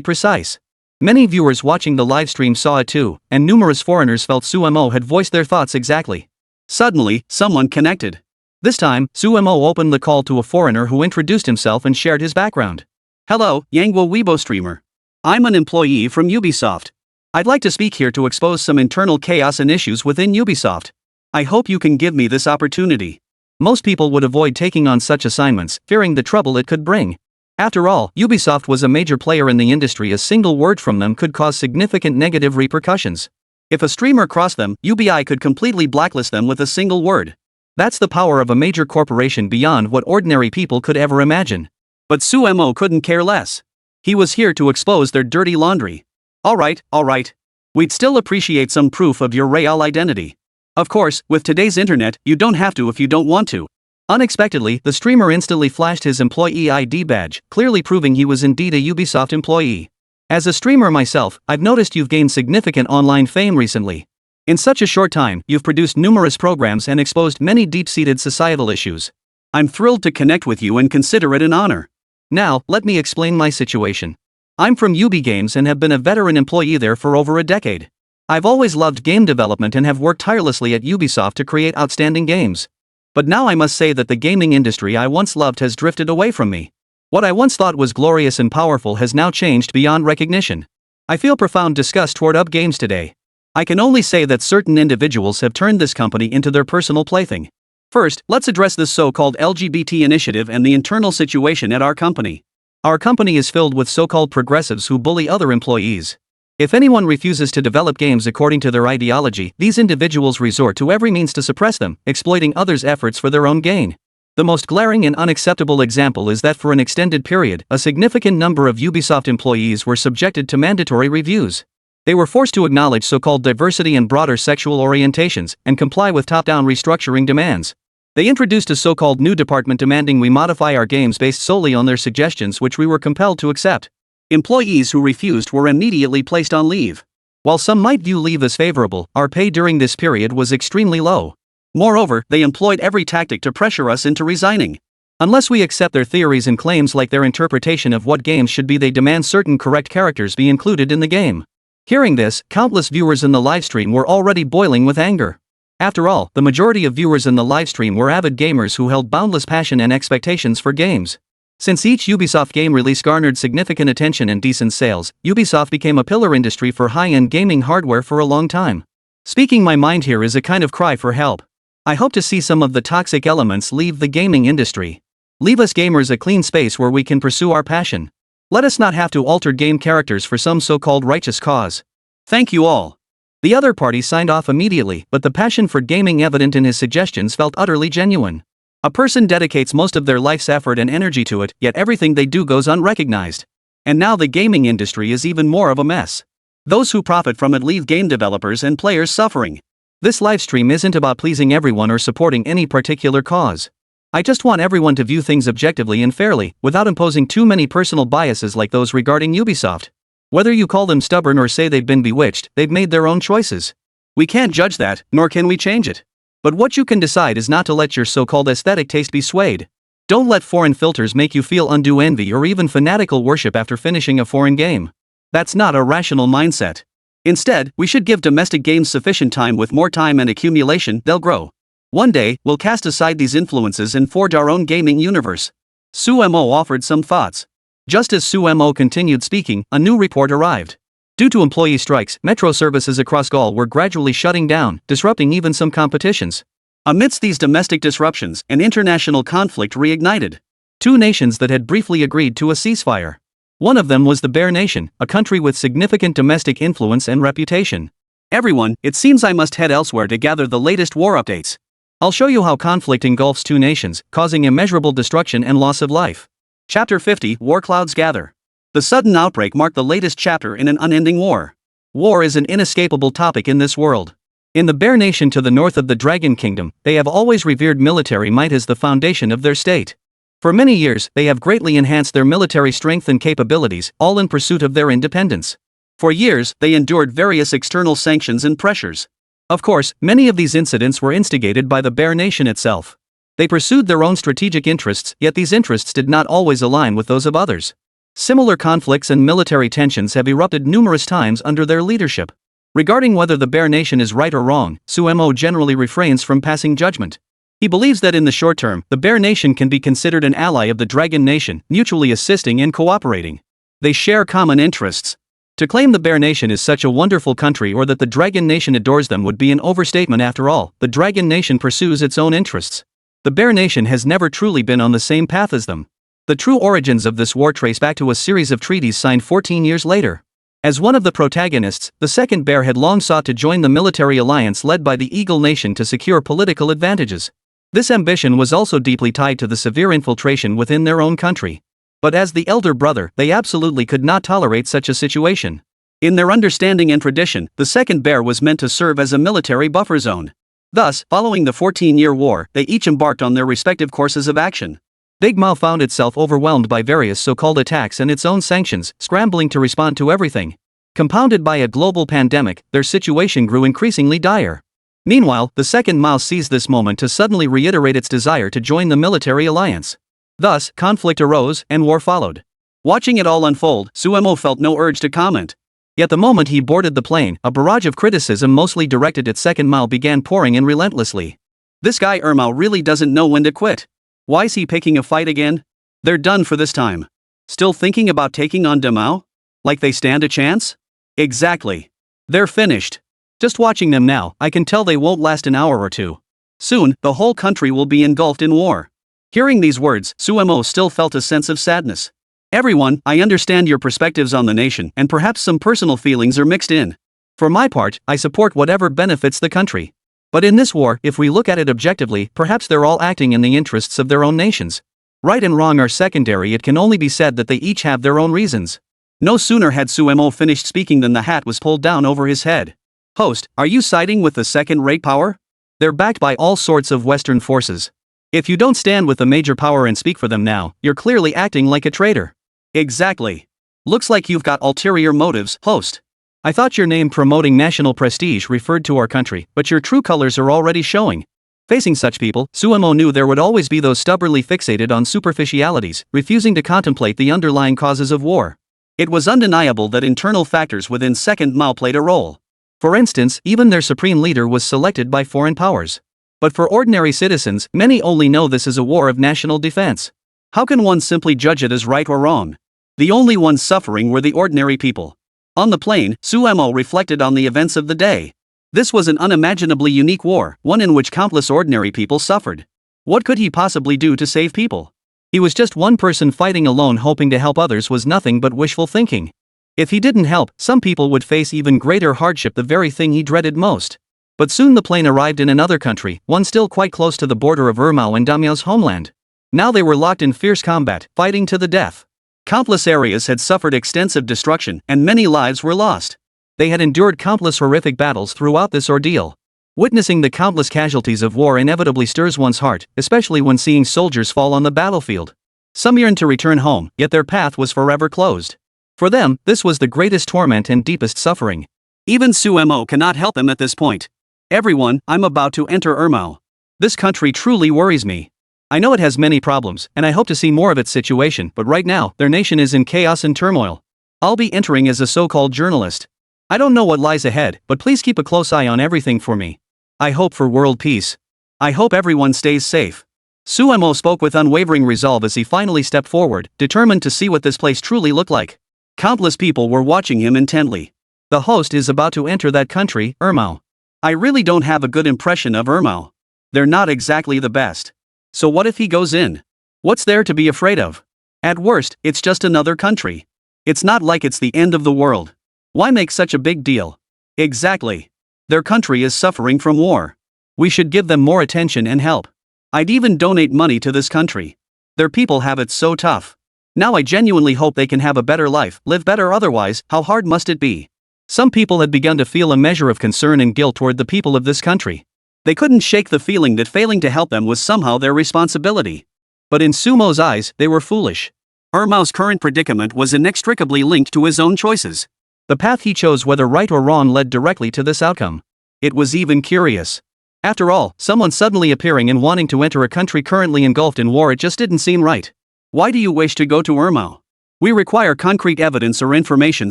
precise. Many viewers watching the livestream saw it too, and numerous foreigners felt Sumo had voiced their thoughts exactly. Suddenly, someone connected. This time, Sumo opened the call to a foreigner who introduced himself and shared his background. Hello, Yangwo Weibo streamer. I'm an employee from Ubisoft. I'd like to speak here to expose some internal chaos and issues within Ubisoft. I hope you can give me this opportunity. Most people would avoid taking on such assignments, fearing the trouble it could bring. After all, Ubisoft was a major player in the industry. A single word from them could cause significant negative repercussions. If a streamer crossed them, UBI could completely blacklist them with a single word. That's the power of a major corporation beyond what ordinary people could ever imagine. But Suemo couldn't care less. He was here to expose their dirty laundry. Alright. We'd still appreciate some proof of your real identity. Of course, with today's internet, you don't have to if you don't want to. Unexpectedly, the streamer instantly flashed his employee ID badge, clearly proving he was indeed a Ubisoft employee. As a streamer myself, I've noticed you've gained significant online fame recently. In such a short time, you've produced numerous programs and exposed many deep-seated societal issues. I'm thrilled to connect with you and consider it an honor. Now, let me explain my situation. I'm from UB Games and have been a veteran employee there for over a decade. I've always loved game development and have worked tirelessly at Ubisoft to create outstanding games. But now I must say that the gaming industry I once loved has drifted away from me. What I once thought was glorious and powerful has now changed beyond recognition. I feel profound disgust toward UB Games today. I can only say that certain individuals have turned this company into their personal plaything. First, let's address this so-called LGBT initiative and the internal situation at our company. Our company is filled with so-called progressives who bully other employees. If anyone refuses to develop games according to their ideology, these individuals resort to every means to suppress them, exploiting others' efforts for their own gain. The most glaring and unacceptable example is that for an extended period, a significant number of Ubisoft employees were subjected to mandatory reviews. They were forced to acknowledge so-called diversity and broader sexual orientations, and comply with top-down restructuring demands. They introduced a so-called new department demanding we modify our games based solely on their suggestions, which we were compelled to accept. Employees who refused were immediately placed on leave. While some might view leave as favorable, our pay during this period was extremely low. Moreover, they employed every tactic to pressure us into resigning. Unless we accept their theories and claims like their interpretation of what games should be, they demand certain correct characters be included in the game. Hearing this, countless viewers in the livestream were already boiling with anger. After all, the majority of viewers in the livestream were avid gamers who held boundless passion and expectations for games. Since each Ubisoft game release garnered significant attention and decent sales, Ubisoft became a pillar industry for high-end gaming hardware for a long time. Speaking my mind here is a kind of cry for help. I hope to see some of the toxic elements leave the gaming industry. Leave us gamers a clean space where we can pursue our passion. Let us not have to alter game characters for some so-called righteous cause. Thank you all. The other party signed off immediately, but the passion for gaming evident in his suggestions felt utterly genuine. A person dedicates most of their life's effort and energy to it, yet everything they do goes unrecognized. And now the gaming industry is even more of a mess. Those who profit from it leave game developers and players suffering. This livestream isn't about pleasing everyone or supporting any particular cause. I just want everyone to view things objectively and fairly, without imposing too many personal biases like those regarding Ubisoft. Whether you call them stubborn or say they've been bewitched, they've made their own choices. We can't judge that, nor can we change it. But what you can decide is not to let your so-called aesthetic taste be swayed. Don't let foreign filters make you feel undue envy or even fanatical worship after finishing a foreign game. That's not a rational mindset. Instead, we should give domestic games sufficient time. With more time and accumulation, they'll grow. One day, we'll cast aside these influences and forge our own gaming universe. Suemo offered some thoughts. Just as Suemo continued speaking, a new report arrived. Due to employee strikes, metro services across Gaul were gradually shutting down, disrupting even some competitions. Amidst these domestic disruptions, an international conflict reignited. Two nations that had briefly agreed to a ceasefire. One of them was the Bear Nation, a country with significant domestic influence and reputation. Everyone, it seems I must head elsewhere to gather the latest war updates. I'll show you how conflict engulfs two nations, causing immeasurable destruction and loss of life. Chapter 50, War Clouds Gather. The sudden outbreak marked the latest chapter in an unending war. War is an inescapable topic in this world. In the Bear Nation to the north of the Dragon Kingdom, they have always revered military might as the foundation of their state. For many years, they have greatly enhanced their military strength and capabilities, all in pursuit of their independence. For years, they endured various external sanctions and pressures. Of course, many of these incidents were instigated by the Bear Nation itself. They pursued their own strategic interests, yet these interests did not always align with those of others. Similar conflicts and military tensions have erupted numerous times under their leadership. Regarding whether the Bear Nation is right or wrong, Suemo generally refrains from passing judgment. He believes that in the short term, the Bear Nation can be considered an ally of the Dragon Nation, mutually assisting and cooperating. They share common interests. To claim the Bear Nation is such a wonderful country or that the Dragon Nation adores them would be an overstatement. After all, the Dragon Nation pursues its own interests. The Bear Nation has never truly been on the same path as them. The true origins of this war trace back to a series of treaties signed 14 years later. As one of the protagonists, the Second Bear had long sought to join the military alliance led by the Eagle Nation to secure political advantages. This ambition was also deeply tied to the severe infiltration within their own country. But as the elder brother, they absolutely could not tolerate such a situation. In their understanding and tradition, the Second Bear was meant to serve as a military buffer zone. Thus, following the 14-year war, they each embarked on their respective courses of action. Big Mao found itself overwhelmed by various so-called attacks and its own sanctions, scrambling to respond to everything. Compounded by a global pandemic, their situation grew increasingly dire. Meanwhile, the Second Mao seized this moment to suddenly reiterate its desire to join the military alliance. Thus, conflict arose, and war followed. Watching it all unfold, Suemo felt no urge to comment. Yet the moment he boarded the plane, a barrage of criticism mostly directed at Second Mao began pouring in relentlessly. This guy Mao really doesn't know when to quit. Why's he picking a fight again? They're done for this time. Still thinking about taking on Mao? Like they stand a chance? Exactly. They're finished. Just watching them now, I can tell they won't last an hour or two. Soon, the whole country will be engulfed in war. Hearing these words, Suemo still felt a sense of sadness. Everyone, I understand your perspectives on the nation, and perhaps some personal feelings are mixed in. For my part, I support whatever benefits the country. But in this war, if we look at it objectively, perhaps they're all acting in the interests of their own nations. Right and wrong are secondary. It can only be said that they each have their own reasons. No sooner had Suemo finished speaking than the hat was pulled down over his head. Host, are you siding with the second-rate power? They're backed by all sorts of Western forces. If you don't stand with the major power and speak for them now, you're clearly acting like a traitor. Exactly. Looks like you've got ulterior motives, host. I thought your name promoting national prestige referred to our country, but your true colors are already showing. Facing such people, Suemo knew there would always be those stubbornly fixated on superficialities, refusing to contemplate the underlying causes of war. It was undeniable that internal factors within Second Mao played a role. For instance, even their supreme leader was selected by foreign powers. But for ordinary citizens, many only know this as a war of national defense. How can one simply judge it as right or wrong? The only ones suffering were the ordinary people. On the plane, Suemo reflected on the events of the day. This was an unimaginably unique war, one in which countless ordinary people suffered. What could he possibly do to save people? He was just one person fighting alone, hoping to help others was nothing but wishful thinking. If he didn't help, some people would face even greater hardship, the very thing he dreaded most. But soon the plane arrived in another country, one still quite close to the border of Mao and Damiao's homeland. Now they were locked in fierce combat, fighting to the death. Countless areas had suffered extensive destruction, and many lives were lost. They had endured countless horrific battles throughout this ordeal. Witnessing the countless casualties of war inevitably stirs one's heart, especially when seeing soldiers fall on the battlefield. Some yearned to return home, yet their path was forever closed. For them, this was the greatest torment and deepest suffering. Even Suemo cannot help them at this point. Everyone, I'm about to enter Mao. This country truly worries me. I know it has many problems, and I hope to see more of its situation, but right now, their nation is in chaos and turmoil. I'll be entering as a so-called journalist. I don't know what lies ahead, but please keep a close eye on everything for me. I hope for world peace. I hope everyone stays safe. Suemo spoke with unwavering resolve as he finally stepped forward, determined to see what this place truly looked like. Countless people were watching him intently. The host is about to enter that country, Mao. I really don't have a good impression of Mao. They're not exactly the best. So what if he goes in? What's there to be afraid of? At worst, it's just another country. It's not like it's the end of the world. Why make such a big deal? Exactly. Their country is suffering from war. We should give them more attention and help. I'd even donate money to this country. Their people have it so tough. Now I genuinely hope they can have a better life, live better, otherwise, how hard must it be? Some people had begun to feel a measure of concern and guilt toward the people of this country. They couldn't shake the feeling that failing to help them was somehow their responsibility. But in Sumo's eyes, they were foolish. Mao's current predicament was inextricably linked to his own choices. The path he chose, whether right or wrong, led directly to this outcome. It was even curious. After all, someone suddenly appearing and wanting to enter a country currently engulfed in war, it just didn't seem right. Why do you wish to go to Mao? We require concrete evidence or information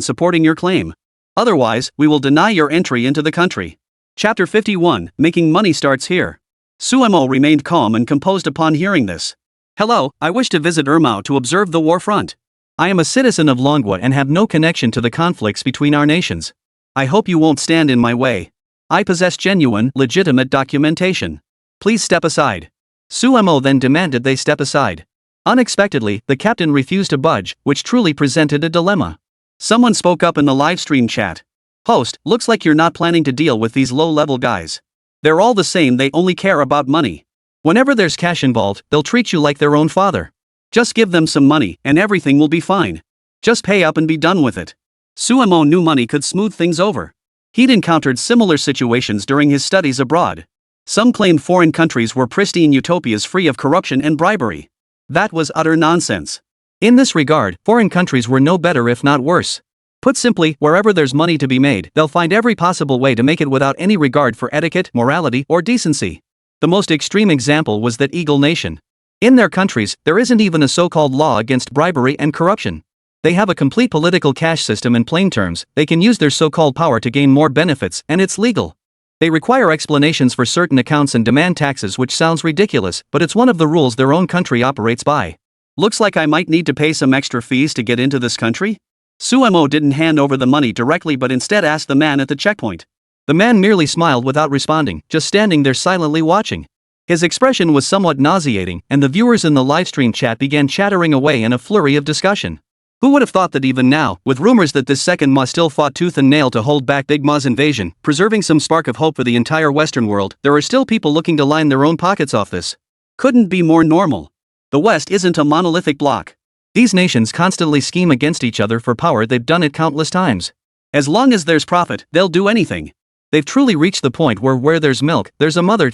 supporting your claim. Otherwise, we will deny your entry into the country. Chapter 51, Making Money starts here. Suemo remained calm and composed upon hearing this. Hello, I wish to visit Mao to observe the war front. I am a citizen of Longwa and have no connection to the conflicts between our nations. I hope you won't stand in my way. I possess genuine, legitimate documentation. Please step aside. Sumo then demanded they step aside. Unexpectedly, the captain refused to budge, which truly presented a dilemma. Someone spoke up in the livestream chat. Host, looks like you're not planning to deal with these low-level guys. They're all the same, they only care about money. Whenever there's cash involved, they'll treat you like their own father. Just give them some money, and everything will be fine. Just pay up and be done with it. Sumo knew money could smooth things over. He'd encountered similar situations during his studies abroad. Some claimed foreign countries were pristine utopias free of corruption and bribery. That was utter nonsense. In this regard, foreign countries were no better if not worse. Put simply, wherever there's money to be made, they'll find every possible way to make it without any regard for etiquette, morality, or decency. The most extreme example was that Eagle Nation. In their countries, there isn't even a so-called law against bribery and corruption. They have a complete political cash system. In plain terms, they can use their so-called power to gain more benefits, and it's legal. They require explanations for certain accounts and demand taxes, which sounds ridiculous, but it's one of the rules their own country operates by. Looks like I might need to pay some extra fees to get into this country? Sumo didn't hand over the money directly but instead asked the man at the checkpoint. The man merely smiled without responding, just standing there silently watching. His expression was somewhat nauseating, and the viewers in the livestream chat began chattering away in a flurry of discussion. Who would have thought that even now, with rumors that this second Ma still fought tooth and nail to hold back Big Ma's invasion, preserving some spark of hope for the entire Western world, there are still people looking to line their own pockets off this. Couldn't be more normal. The West isn't a monolithic block. These nations constantly scheme against each other for power. They've done it countless times. As long as there's profit, they'll do anything. They've truly reached the point where there's milk, there's a mother.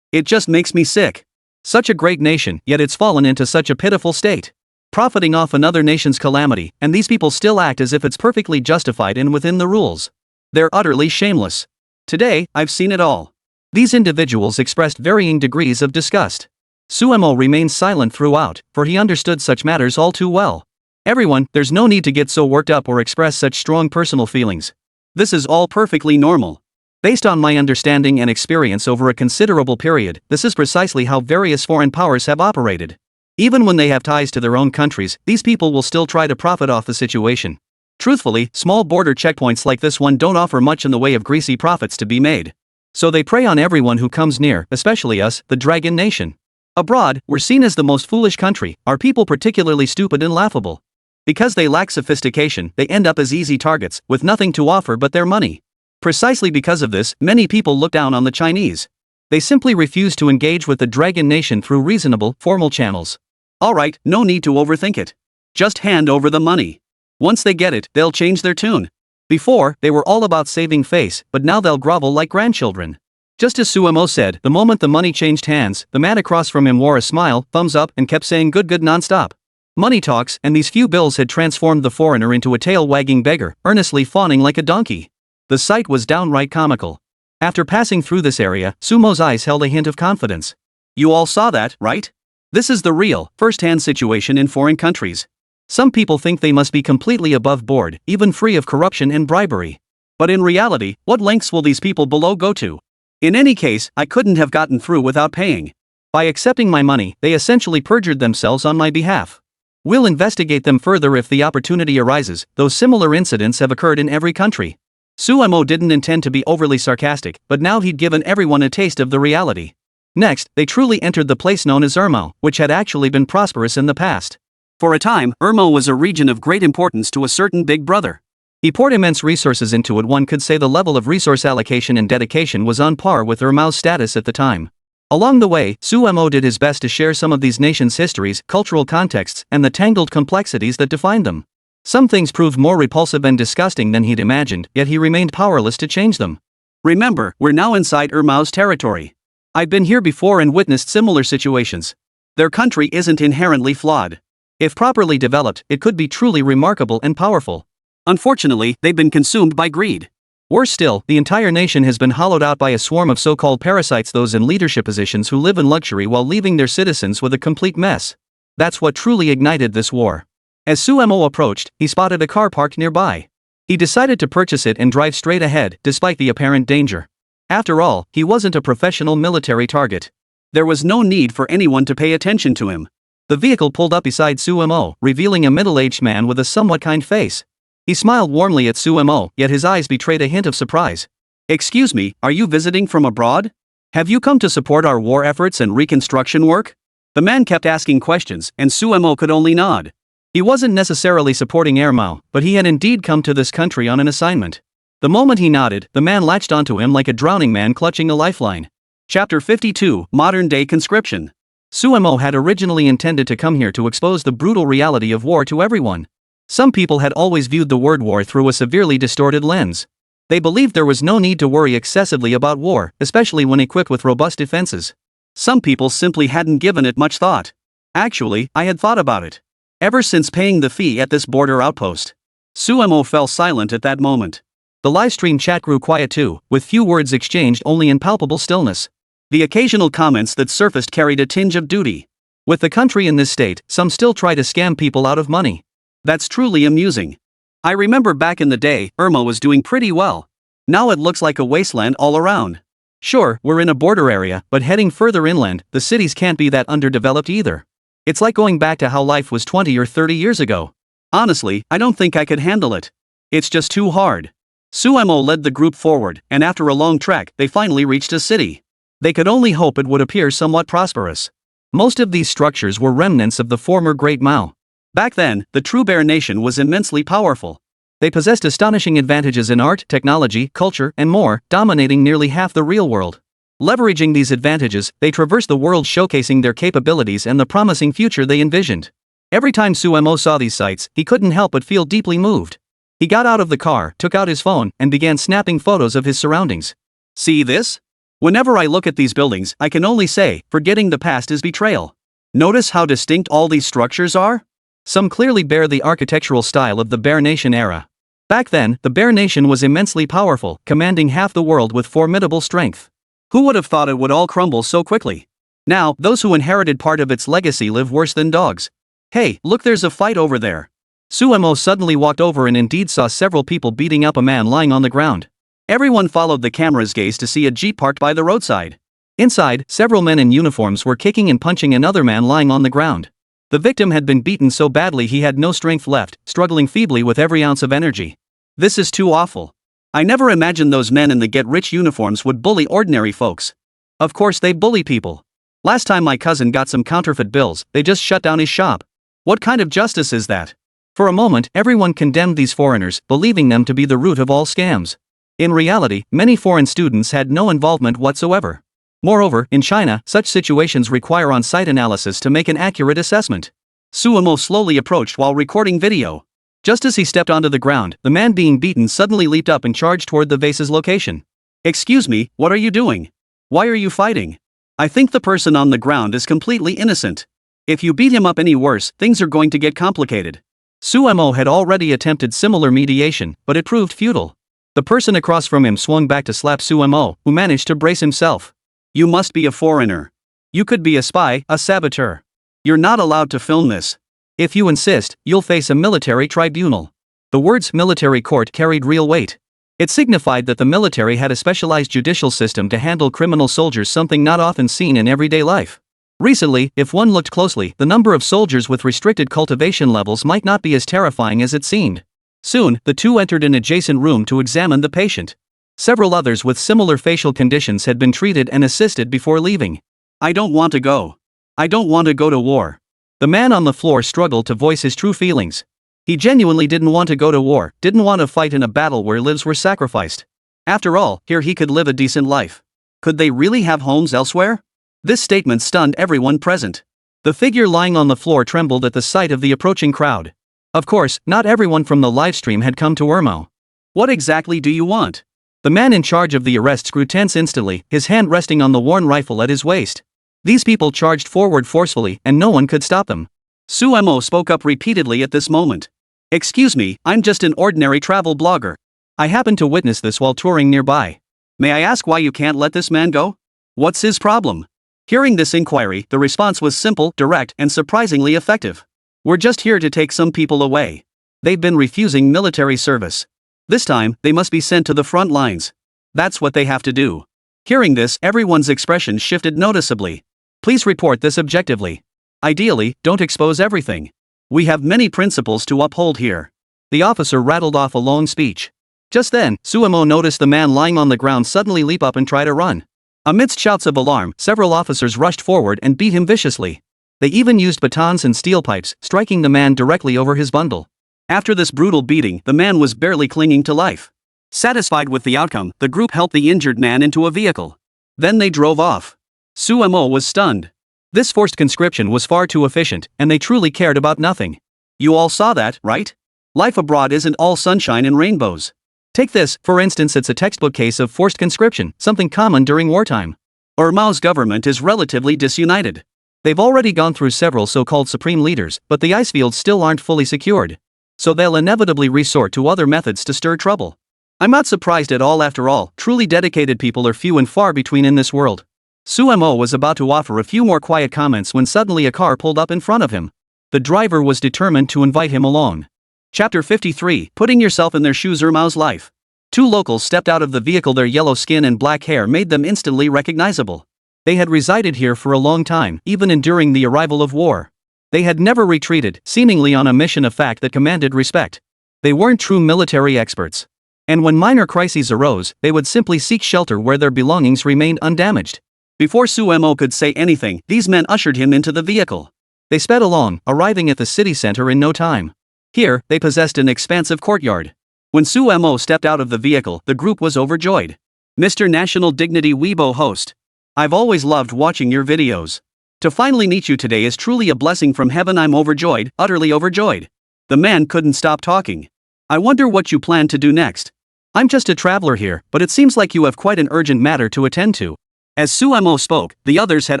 It just makes me sick. Such a great nation, yet it's fallen into such a pitiful state. Profiting off another nation's calamity, and these people still act as if it's perfectly justified and within the rules. They're utterly shameless. Today, I've seen it all. These individuals expressed varying degrees of disgust. Sumo remained silent throughout, for he understood such matters all too well. Everyone, there's no need to get so worked up or express such strong personal feelings. This is all perfectly normal. Based on my understanding and experience over a considerable period, this is precisely how various foreign powers have operated. Even when they have ties to their own countries, these people will still try to profit off the situation. Truthfully, small border checkpoints like this one don't offer much in the way of greasy profits to be made. So they prey on everyone who comes near, especially us, the Dragon Nation. Abroad, we're seen as the most foolish country, our people particularly stupid and laughable. Because they lack sophistication, they end up as easy targets, with nothing to offer but their money. Precisely because of this, many people look down on the Chinese. They simply refuse to engage with the Dragon Nation through reasonable, formal channels. Alright, no need to overthink it. Just hand over the money. Once they get it, they'll change their tune. Before, they were all about saving face, but now they'll grovel like grandchildren. Just as Sumo said, the moment the money changed hands, the man across from him wore a smile, thumbs up, and kept saying good nonstop. Money talks, and these few bills had transformed the foreigner into a tail-wagging beggar, earnestly fawning like a donkey. The sight was downright comical. After passing through this area, Sumo's eyes held a hint of confidence. You all saw that, right? This is the real, first-hand situation in foreign countries. Some people think they must be completely above board, even free of corruption and bribery. But in reality, what lengths will these people below go to? In any case, I couldn't have gotten through without paying. By accepting my money, they essentially perjured themselves on my behalf. We'll investigate them further if the opportunity arises, though similar incidents have occurred in every country. Sumo didn't intend to be overly sarcastic, but now he'd given everyone a taste of the reality. Next, they truly entered the place known as Irmo, which had actually been prosperous in the past. For a time, Irmo was a region of great importance to a certain big brother. He poured immense resources into it. One could say the level of resource allocation and dedication was on par with Irmo's status at the time. Along the way, Sumo did his best to share some of these nations' histories, cultural contexts, and the tangled complexities that defined them. Some things proved more repulsive and disgusting than he'd imagined, yet he remained powerless to change them. Remember, we're now inside Irmo's territory. I've been here before and witnessed similar situations. Their country isn't inherently flawed. If properly developed, it could be truly remarkable and powerful. Unfortunately, they've been consumed by greed. Worse still, the entire nation has been hollowed out by a swarm of so-called parasites, those in leadership positions who live in luxury while leaving their citizens with a complete mess. That's what truly ignited this war. As Sumo approached, he spotted a car parked nearby. He decided to purchase it and drive straight ahead, despite the apparent danger. After all, he wasn't a professional military target. There was no need for anyone to pay attention to him. The vehicle pulled up beside Sumo, revealing a middle-aged man with a somewhat kind face. He smiled warmly at Sumo, yet his eyes betrayed a hint of surprise. "Excuse me, are you visiting from abroad? Have you come to support our war efforts and reconstruction work?" The man kept asking questions, and Sumo could only nod. He wasn't necessarily supporting Ermao, but he had indeed come to this country on an assignment. The moment he nodded, the man latched onto him like a drowning man clutching a lifeline. Chapter 52, Modern-Day Conscription. Sumo had originally intended to come here to expose the brutal reality of war to everyone. Some people had always viewed the word war through a severely distorted lens. They believed there was no need to worry excessively about war, especially when equipped with robust defenses. Some people simply hadn't given it much thought. Actually, I had thought about it. Ever since paying the fee at this border outpost. Sumo fell silent at that moment. The livestream chat grew quiet too, with few words exchanged only in palpable stillness. The occasional comments that surfaced carried a tinge of duty. With the country in this state, some still try to scam people out of money. That's truly amusing. I remember back in the day, Irma was doing pretty well. Now it looks like a wasteland all around. Sure, we're in a border area, but heading further inland, the cities can't be that underdeveloped either. It's like going back to how life was 20 or 30 years ago. Honestly, I don't think I could handle it. It's just too hard. Sumo led the group forward, and after a long trek, they finally reached a city. They could only hope it would appear somewhat prosperous. Most of these structures were remnants of the former Great Mao. Back then, the true Bear Nation was immensely powerful. They possessed astonishing advantages in art, technology, culture, and more, dominating nearly half the real world. Leveraging these advantages, they traversed the world showcasing their capabilities and the promising future they envisioned. Every time Sumo saw these sights, he couldn't help but feel deeply moved. He got out of the car, took out his phone, and began snapping photos of his surroundings. "See this? Whenever I look at these buildings, I can only say, forgetting the past is betrayal. Notice how distinct all these structures are? Some clearly bear the architectural style of the Bear Nation era. Back then, the Bear Nation was immensely powerful, commanding half the world with formidable strength. Who would have thought it would all crumble so quickly? Now, those who inherited part of its legacy live worse than dogs. Hey, look, there's a fight over there." Sumo suddenly walked over and indeed saw several people beating up a man lying on the ground. Everyone followed the camera's gaze to see a jeep parked by the roadside. Inside, several men in uniforms were kicking and punching another man lying on the ground. The victim had been beaten so badly he had no strength left, struggling feebly with every ounce of energy. This is too awful. I never imagined those men in the get-rich uniforms would bully ordinary folks. Of course they bully people. Last time my cousin got some counterfeit bills, they just shut down his shop. What kind of justice is that? For a moment, everyone condemned these foreigners, believing them to be the root of all scams. In reality, many foreign students had no involvement whatsoever. Moreover, in China, such situations require on-site analysis to make an accurate assessment. Sumo slowly approached while recording video. Just as he stepped onto the ground, the man being beaten suddenly leaped up and charged toward the vase's location. "Excuse me, what are you doing? Why are you fighting? I think the person on the ground is completely innocent. If you beat him up any worse, things are going to get complicated." Sumo had already attempted similar mediation, but it proved futile. The person across from him swung back to slap Sumo, who managed to brace himself. "You must be a foreigner. You could be a spy, a saboteur. You're not allowed to film this. If you insist, you'll face a military tribunal." The words military court carried real weight. It signified that the military had a specialized judicial system to handle criminal soldiers, something not often seen in everyday life. Recently, if one looked closely, the number of soldiers with restricted cultivation levels might not be as terrifying as it seemed. Soon, the two entered an adjacent room to examine the patient. Several others with similar facial conditions had been treated and assisted before leaving. "I don't want to go. I don't want to go to war." The man on the floor struggled to voice his true feelings. He genuinely didn't want to go to war, didn't want to fight in a battle where lives were sacrificed. After all, here he could live a decent life. Could they really have homes elsewhere? This statement stunned everyone present. The figure lying on the floor trembled at the sight of the approaching crowd. Of course, not everyone from the livestream had come to Ermo. "What exactly do you want?" The man in charge of the arrests grew tense instantly, his hand resting on the worn rifle at his waist. These people charged forward forcefully, and no one could stop them. Sumo spoke up repeatedly at this moment. "Excuse me, I'm just an ordinary travel blogger. I happened to witness this while touring nearby. May I ask why you can't let this man go? What's his problem?" Hearing this inquiry, the response was simple, direct, and surprisingly effective. "We're just here to take some people away. They've been refusing military service. This time, they must be sent to the front lines. That's what they have to do." Hearing this, everyone's expression shifted noticeably. "Please report this objectively. Ideally, don't expose everything. We have many principles to uphold here. The officer rattled off a long speech. Just then, Suemo noticed the man lying on the ground suddenly leap up and try to run. Amidst shouts of alarm, several officers rushed forward and beat him viciously. They even used batons and steel pipes, striking the man directly over his bundle. After this brutal beating, the man was barely clinging to life. Satisfied with the outcome, the group helped the injured man into a vehicle. Then they drove off. Suemo was stunned. This forced conscription was far too efficient, and they truly cared about nothing. You all saw that, right? Life abroad isn't all sunshine and rainbows. Take this, for instance, it's a textbook case of forced conscription, something common during wartime. Mao's government is relatively disunited. They've already gone through several so-called supreme leaders, but the ice fields still aren't fully secured. So they'll inevitably resort to other methods to stir trouble. I'm not surprised at all. After all, truly dedicated people are few and far between in this world. Suemo was about to offer a few more quiet comments when suddenly a car pulled up in front of him. The driver was determined to invite him along. Chapter 53, Putting Yourself in Their Shoes. Mao's life. Two locals stepped out of the vehicle. Their yellow skin and black hair made them instantly recognizable. They had resided here for a long time, even enduring the arrival of war. They had never retreated, seemingly on a mission of fact that commanded respect. They weren't true military experts. And when minor crises arose, they would simply seek shelter where their belongings remained undamaged. Before Suemo could say anything, these men ushered him into the vehicle. They sped along, arriving at the city center in no time. Here, they possessed an expansive courtyard. When Suemo stepped out of the vehicle, the group was overjoyed. Mr. National Dignity Weibo host. I've always loved watching your videos. To finally meet you today is truly a blessing from heaven. I'm overjoyed, utterly overjoyed. The man couldn't stop talking. I wonder what you plan to do next. I'm just a traveler here, but it seems like you have quite an urgent matter to attend to. As Suemo spoke, the others had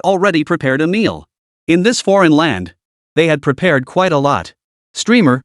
already prepared a meal. In this foreign land, they had prepared quite a lot. Streamer,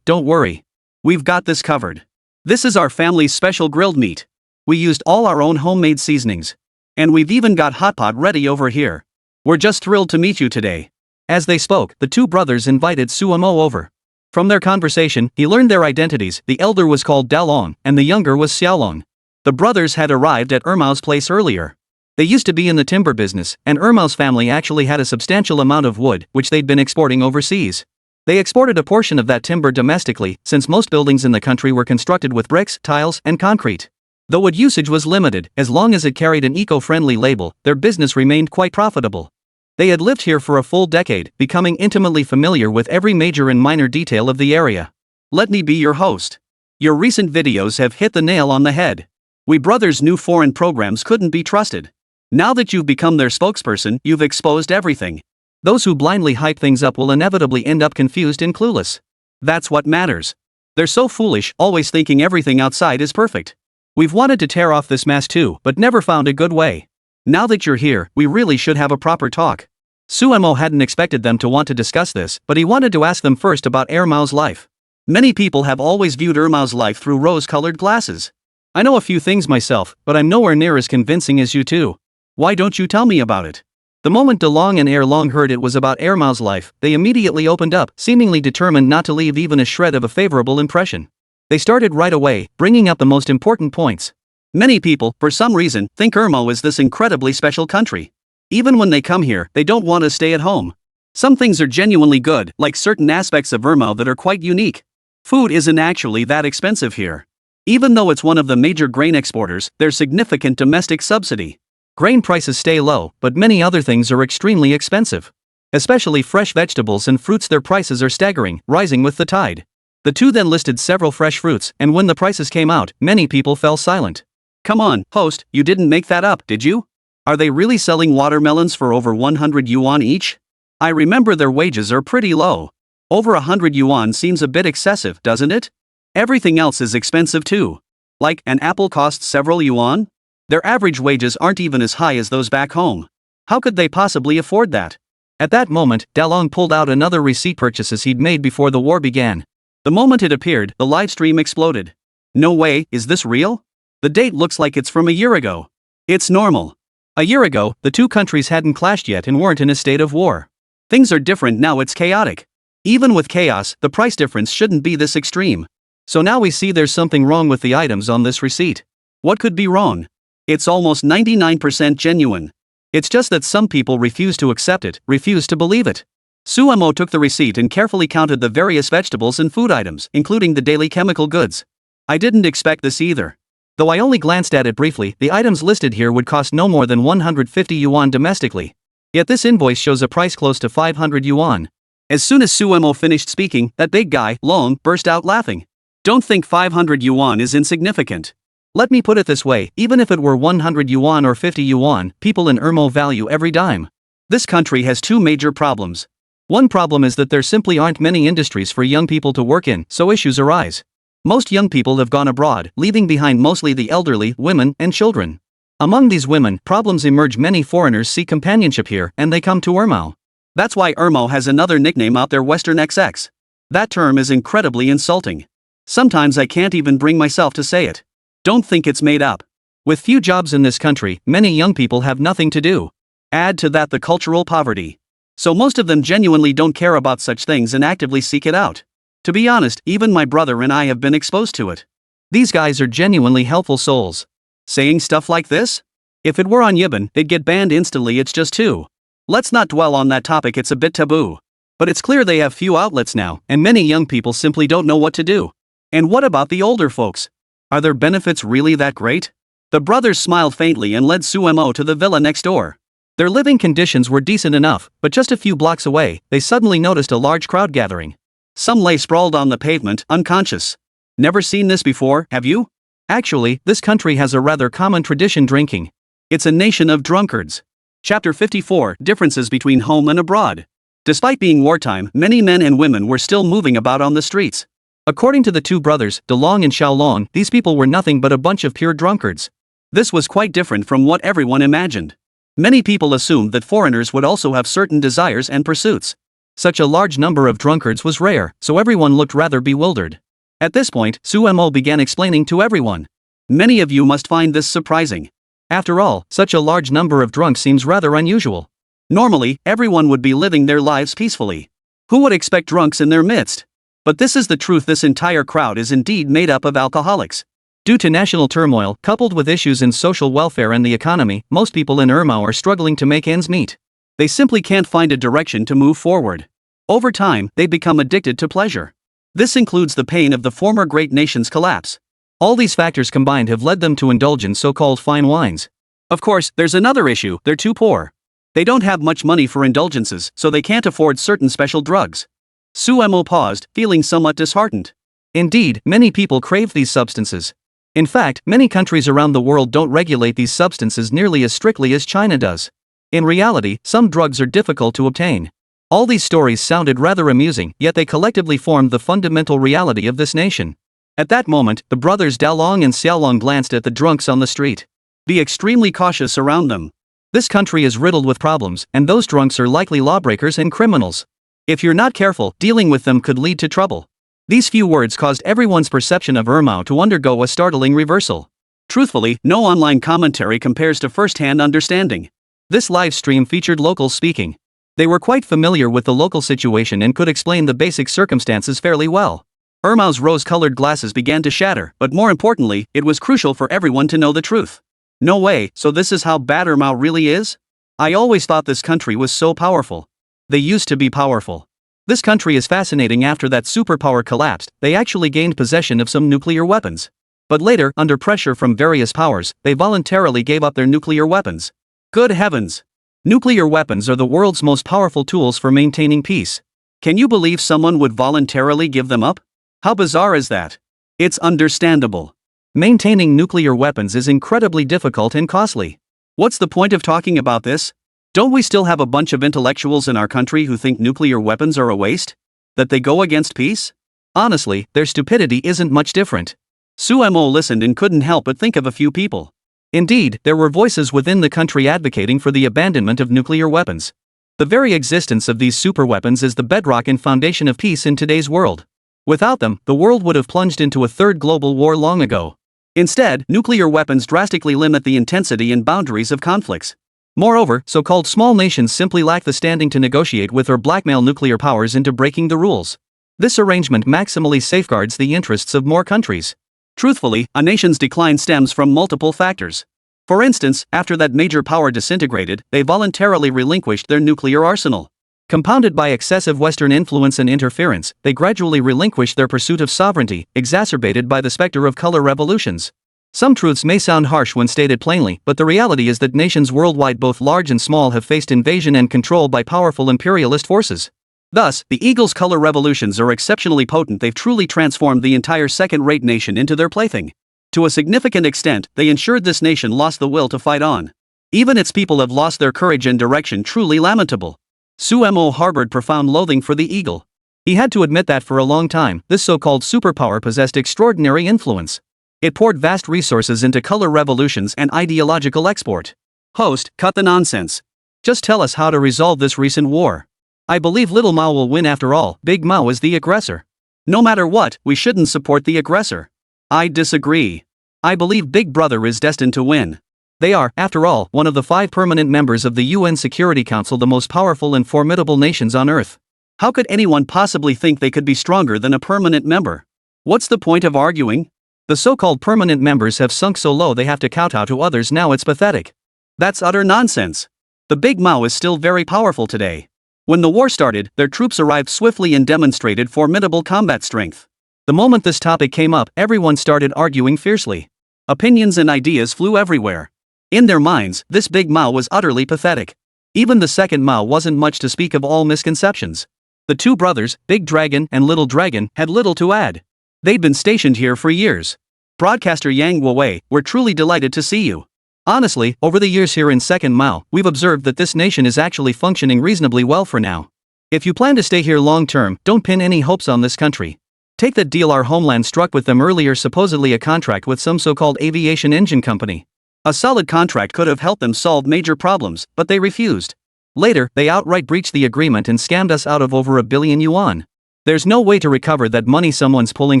don't worry. We've got this covered. This is our family's special grilled meat. We used all our own homemade seasonings. And we've even got hot pot ready over here. We're just thrilled to meet you today. As they spoke, the two brothers invited Suemo over. From their conversation, he learned their identities. The elder was called Dalong, and the younger was Xiaolong. The brothers had arrived at Mao's place earlier. They used to be in the timber business, and Mao's family actually had a substantial amount of wood, which they'd been exporting overseas. They exported a portion of that timber domestically, since most buildings in the country were constructed with bricks, tiles, and concrete. Though wood usage was limited, as long as it carried an eco-friendly label, their business remained quite profitable. They had lived here for a full decade, becoming intimately familiar with every major and minor detail of the area. Let me be your host. Your recent videos have hit the nail on the head. We brothers knew foreign programs couldn't be trusted. Now that you've become their spokesperson, you've exposed everything. Those who blindly hype things up will inevitably end up confused and clueless. That's what matters. They're so foolish, always thinking everything outside is perfect. We've wanted to tear off this mask too, but never found a good way. Now that you're here, we really should have a proper talk. Suemo hadn't expected them to want to discuss this, but he wanted to ask them first about Mao's life. Many people have always viewed Mao's life through rose-colored glasses. I know a few things myself, but I'm nowhere near as convincing as you two. Why don't you tell me about it? The moment Dalong and Long heard it was about Mao's life, they immediately opened up, seemingly determined not to leave even a shred of a favorable impression. They started right away, bringing up the most important points. Many people, for some reason, think Mao is this incredibly special country. Even when they come here, they don't want to stay at home. Some things are genuinely good, like certain aspects of Mao that are quite unique. Food isn't actually that expensive here. Even though it's one of the major grain exporters, there's significant domestic subsidy. Grain prices stay low, but many other things are extremely expensive. Especially fresh vegetables and fruits, their prices are staggering, rising with the tide. The two then listed several fresh fruits, and when the prices came out, many people fell silent. Come on, host, you didn't make that up, did you? Are they really selling watermelons for over 100 yuan each? I remember their wages are pretty low. Over 100 yuan seems a bit excessive, doesn't it? Everything else is expensive too. Like, an apple costs several yuan? Their average wages aren't even as high as those back home. How could they possibly afford that? At that moment, Dalong pulled out another receipt purchases he'd made before the war began. The moment it appeared, the live stream exploded. No way, is this real? The date looks like it's from a year ago. It's normal. A year ago, the two countries hadn't clashed yet and weren't in a state of war. Things are different now, it's chaotic. Even with chaos, the price difference shouldn't be this extreme. So now we see there's something wrong with the items on this receipt. What could be wrong? It's almost 99% genuine. It's just that some people refuse to accept it, refuse to believe it. Suemo took the receipt and carefully counted the various vegetables and food items, including the daily chemical goods. I didn't expect this either. Though I only glanced at it briefly, the items listed here would cost no more than 150 yuan domestically. Yet this invoice shows a price close to 500 yuan. As soon as Suemo finished speaking, that big guy, Long, burst out laughing. Don't think 500 yuan is insignificant. Let me put it this way, even if it were 100 yuan or 50 yuan, people in Ermo value every dime. This country has two major problems. One problem is that there simply aren't many industries for young people to work in, so issues arise. Most young people have gone abroad, leaving behind mostly the elderly, women, and children. Among these women, problems emerge. Many foreigners seek companionship here, and they come to Ermo. That's why Ermo has another nickname out there, Western XX. That term is incredibly insulting. Sometimes I can't even bring myself to say it. Don't think it's made up. With few jobs in this country, many young people have nothing to do. Add to that the cultural poverty. So most of them genuinely don't care about such things and actively seek it out. To be honest, even my brother and I have been exposed to it. These guys are genuinely helpful souls. Saying stuff like this? If it were on Yiban, they'd get banned instantly. It's just too. Let's not dwell on that topic, it's a bit taboo. But it's clear they have few outlets now, and many young people simply don't know what to do. And what about the older folks? Are their benefits really that great? The brothers smiled faintly and led Suemo to the villa next door. Their living conditions were decent enough, but just a few blocks away, they suddenly noticed a large crowd gathering. Some lay sprawled on the pavement, unconscious. Never seen this before, have you? Actually, this country has a rather common tradition: drinking. It's a nation of drunkards. Chapter 54, Differences between Home and Abroad. Despite being wartime, many men and women were still moving about on the streets. According to the two brothers, Delong and Xiaolong, these people were nothing but a bunch of pure drunkards. This was quite different from what everyone imagined. Many people assumed that foreigners would also have certain desires and pursuits. Such a large number of drunkards was rare, so everyone looked rather bewildered. At this point, Suemo began explaining to everyone. Many of you must find this surprising. After all, such a large number of drunks seems rather unusual. Normally, everyone would be living their lives peacefully. Who would expect drunks in their midst? But this is the truth: this entire crowd is indeed made up of alcoholics. Due to national turmoil, coupled with issues in social welfare and the economy, most people in Ermo are struggling to make ends meet. They simply can't find a direction to move forward. Over time, they become addicted to pleasure. This includes the pain of the former great nation's collapse. All these factors combined have led them to indulge in so-called fine wines. Of course, there's another issue: they're too poor. They don't have much money for indulgences, so they can't afford certain special drugs. Suemo paused, feeling somewhat disheartened. Indeed, many people crave these substances. In fact, many countries around the world don't regulate these substances nearly as strictly as China does. In reality, some drugs are difficult to obtain. All these stories sounded rather amusing, yet they collectively formed the fundamental reality of this nation. At that moment, the brothers Dalong and Xiaolong glanced at the drunks on the street. Be extremely cautious around them. This country is riddled with problems, and those drunks are likely lawbreakers and criminals. If you're not careful, dealing with them could lead to trouble. These few words caused everyone's perception of Ermo to undergo a startling reversal. Truthfully, no online commentary compares to first-hand understanding. This live stream featured locals speaking. They were quite familiar with the local situation and could explain the basic circumstances fairly well. Ermo's rose-colored glasses began to shatter, but more importantly, it was crucial for everyone to know the truth. No way, so this is how bad Ermo really is? I always thought this country was so powerful. They used to be powerful. This country is fascinating. After that superpower collapsed, they actually gained possession of some nuclear weapons. But later, under pressure from various powers, they voluntarily gave up their nuclear weapons. Good heavens! Nuclear weapons are the world's most powerful tools for maintaining peace. Can you believe someone would voluntarily give them up? How bizarre is that? It's understandable. Maintaining nuclear weapons is incredibly difficult and costly. What's the point of talking about this? Don't we still have a bunch of intellectuals in our country who think nuclear weapons are a waste? That they go against peace? Honestly, their stupidity isn't much different. Suemo listened and couldn't help but think of a few people. Indeed, there were voices within the country advocating for the abandonment of nuclear weapons. The very existence of these superweapons is the bedrock and foundation of peace in today's world. Without them, the world would have plunged into a third global war long ago. Instead, nuclear weapons drastically limit the intensity and boundaries of conflicts. Moreover, so-called small nations simply lack the standing to negotiate with or blackmail nuclear powers into breaking the rules. This arrangement maximally safeguards the interests of more countries. Truthfully, a nation's decline stems from multiple factors. For instance, after that major power disintegrated, they voluntarily relinquished their nuclear arsenal. Compounded by excessive Western influence and interference, they gradually relinquish their pursuit of sovereignty, exacerbated by the specter of color revolutions. Some truths may sound harsh when stated plainly, but the reality is that nations worldwide, both large and small, have faced invasion and control by powerful imperialist forces. Thus, the Eagles' color revolutions are exceptionally potent. They've truly transformed the entire second-rate nation into their plaything. To a significant extent, they ensured this nation lost the will to fight on. Even its people have lost their courage and direction. Truly lamentable. Sumo harbored profound loathing for the eagle. He had to admit that for a long time, this so-called superpower possessed extraordinary influence. It poured vast resources into color revolutions and ideological export. Host, cut the nonsense. Just tell us how to resolve this recent war. I believe Little Mao will win after all. Big Mao is the aggressor. No matter what, we shouldn't support the aggressor. I disagree. I believe Big Brother is destined to win. They are, after all, one of the 5 permanent members of the UN Security Council, the most powerful and formidable nations on Earth. How could anyone possibly think they could be stronger than a permanent member? What's the point of arguing? The so-called permanent members have sunk so low they have to kowtow to others now. It's pathetic. That's utter nonsense. The Big Mao is still very powerful today. When the war started, their troops arrived swiftly and demonstrated formidable combat strength. The moment this topic came up, everyone started arguing fiercely. Opinions and ideas flew everywhere. In their minds, this Big Mao was utterly pathetic. Even the second Mao wasn't much to speak of. All misconceptions. The two brothers, Big Dragon and Little Dragon, had little to add. They'd been stationed here for years. Broadcaster Yang Guowei, we're truly delighted to see you. Honestly, over the years here in Second Mao, we've observed that this nation is actually functioning reasonably well for now. If you plan to stay here long term, don't pin any hopes on this country. Take that deal our homeland struck with them earlier, supposedly a contract with some so-called aviation engine company. A solid contract could have helped them solve major problems, but they refused. Later, they outright breached the agreement and scammed us out of over $1 billion yuan. There's no way to recover that money. Someone's pulling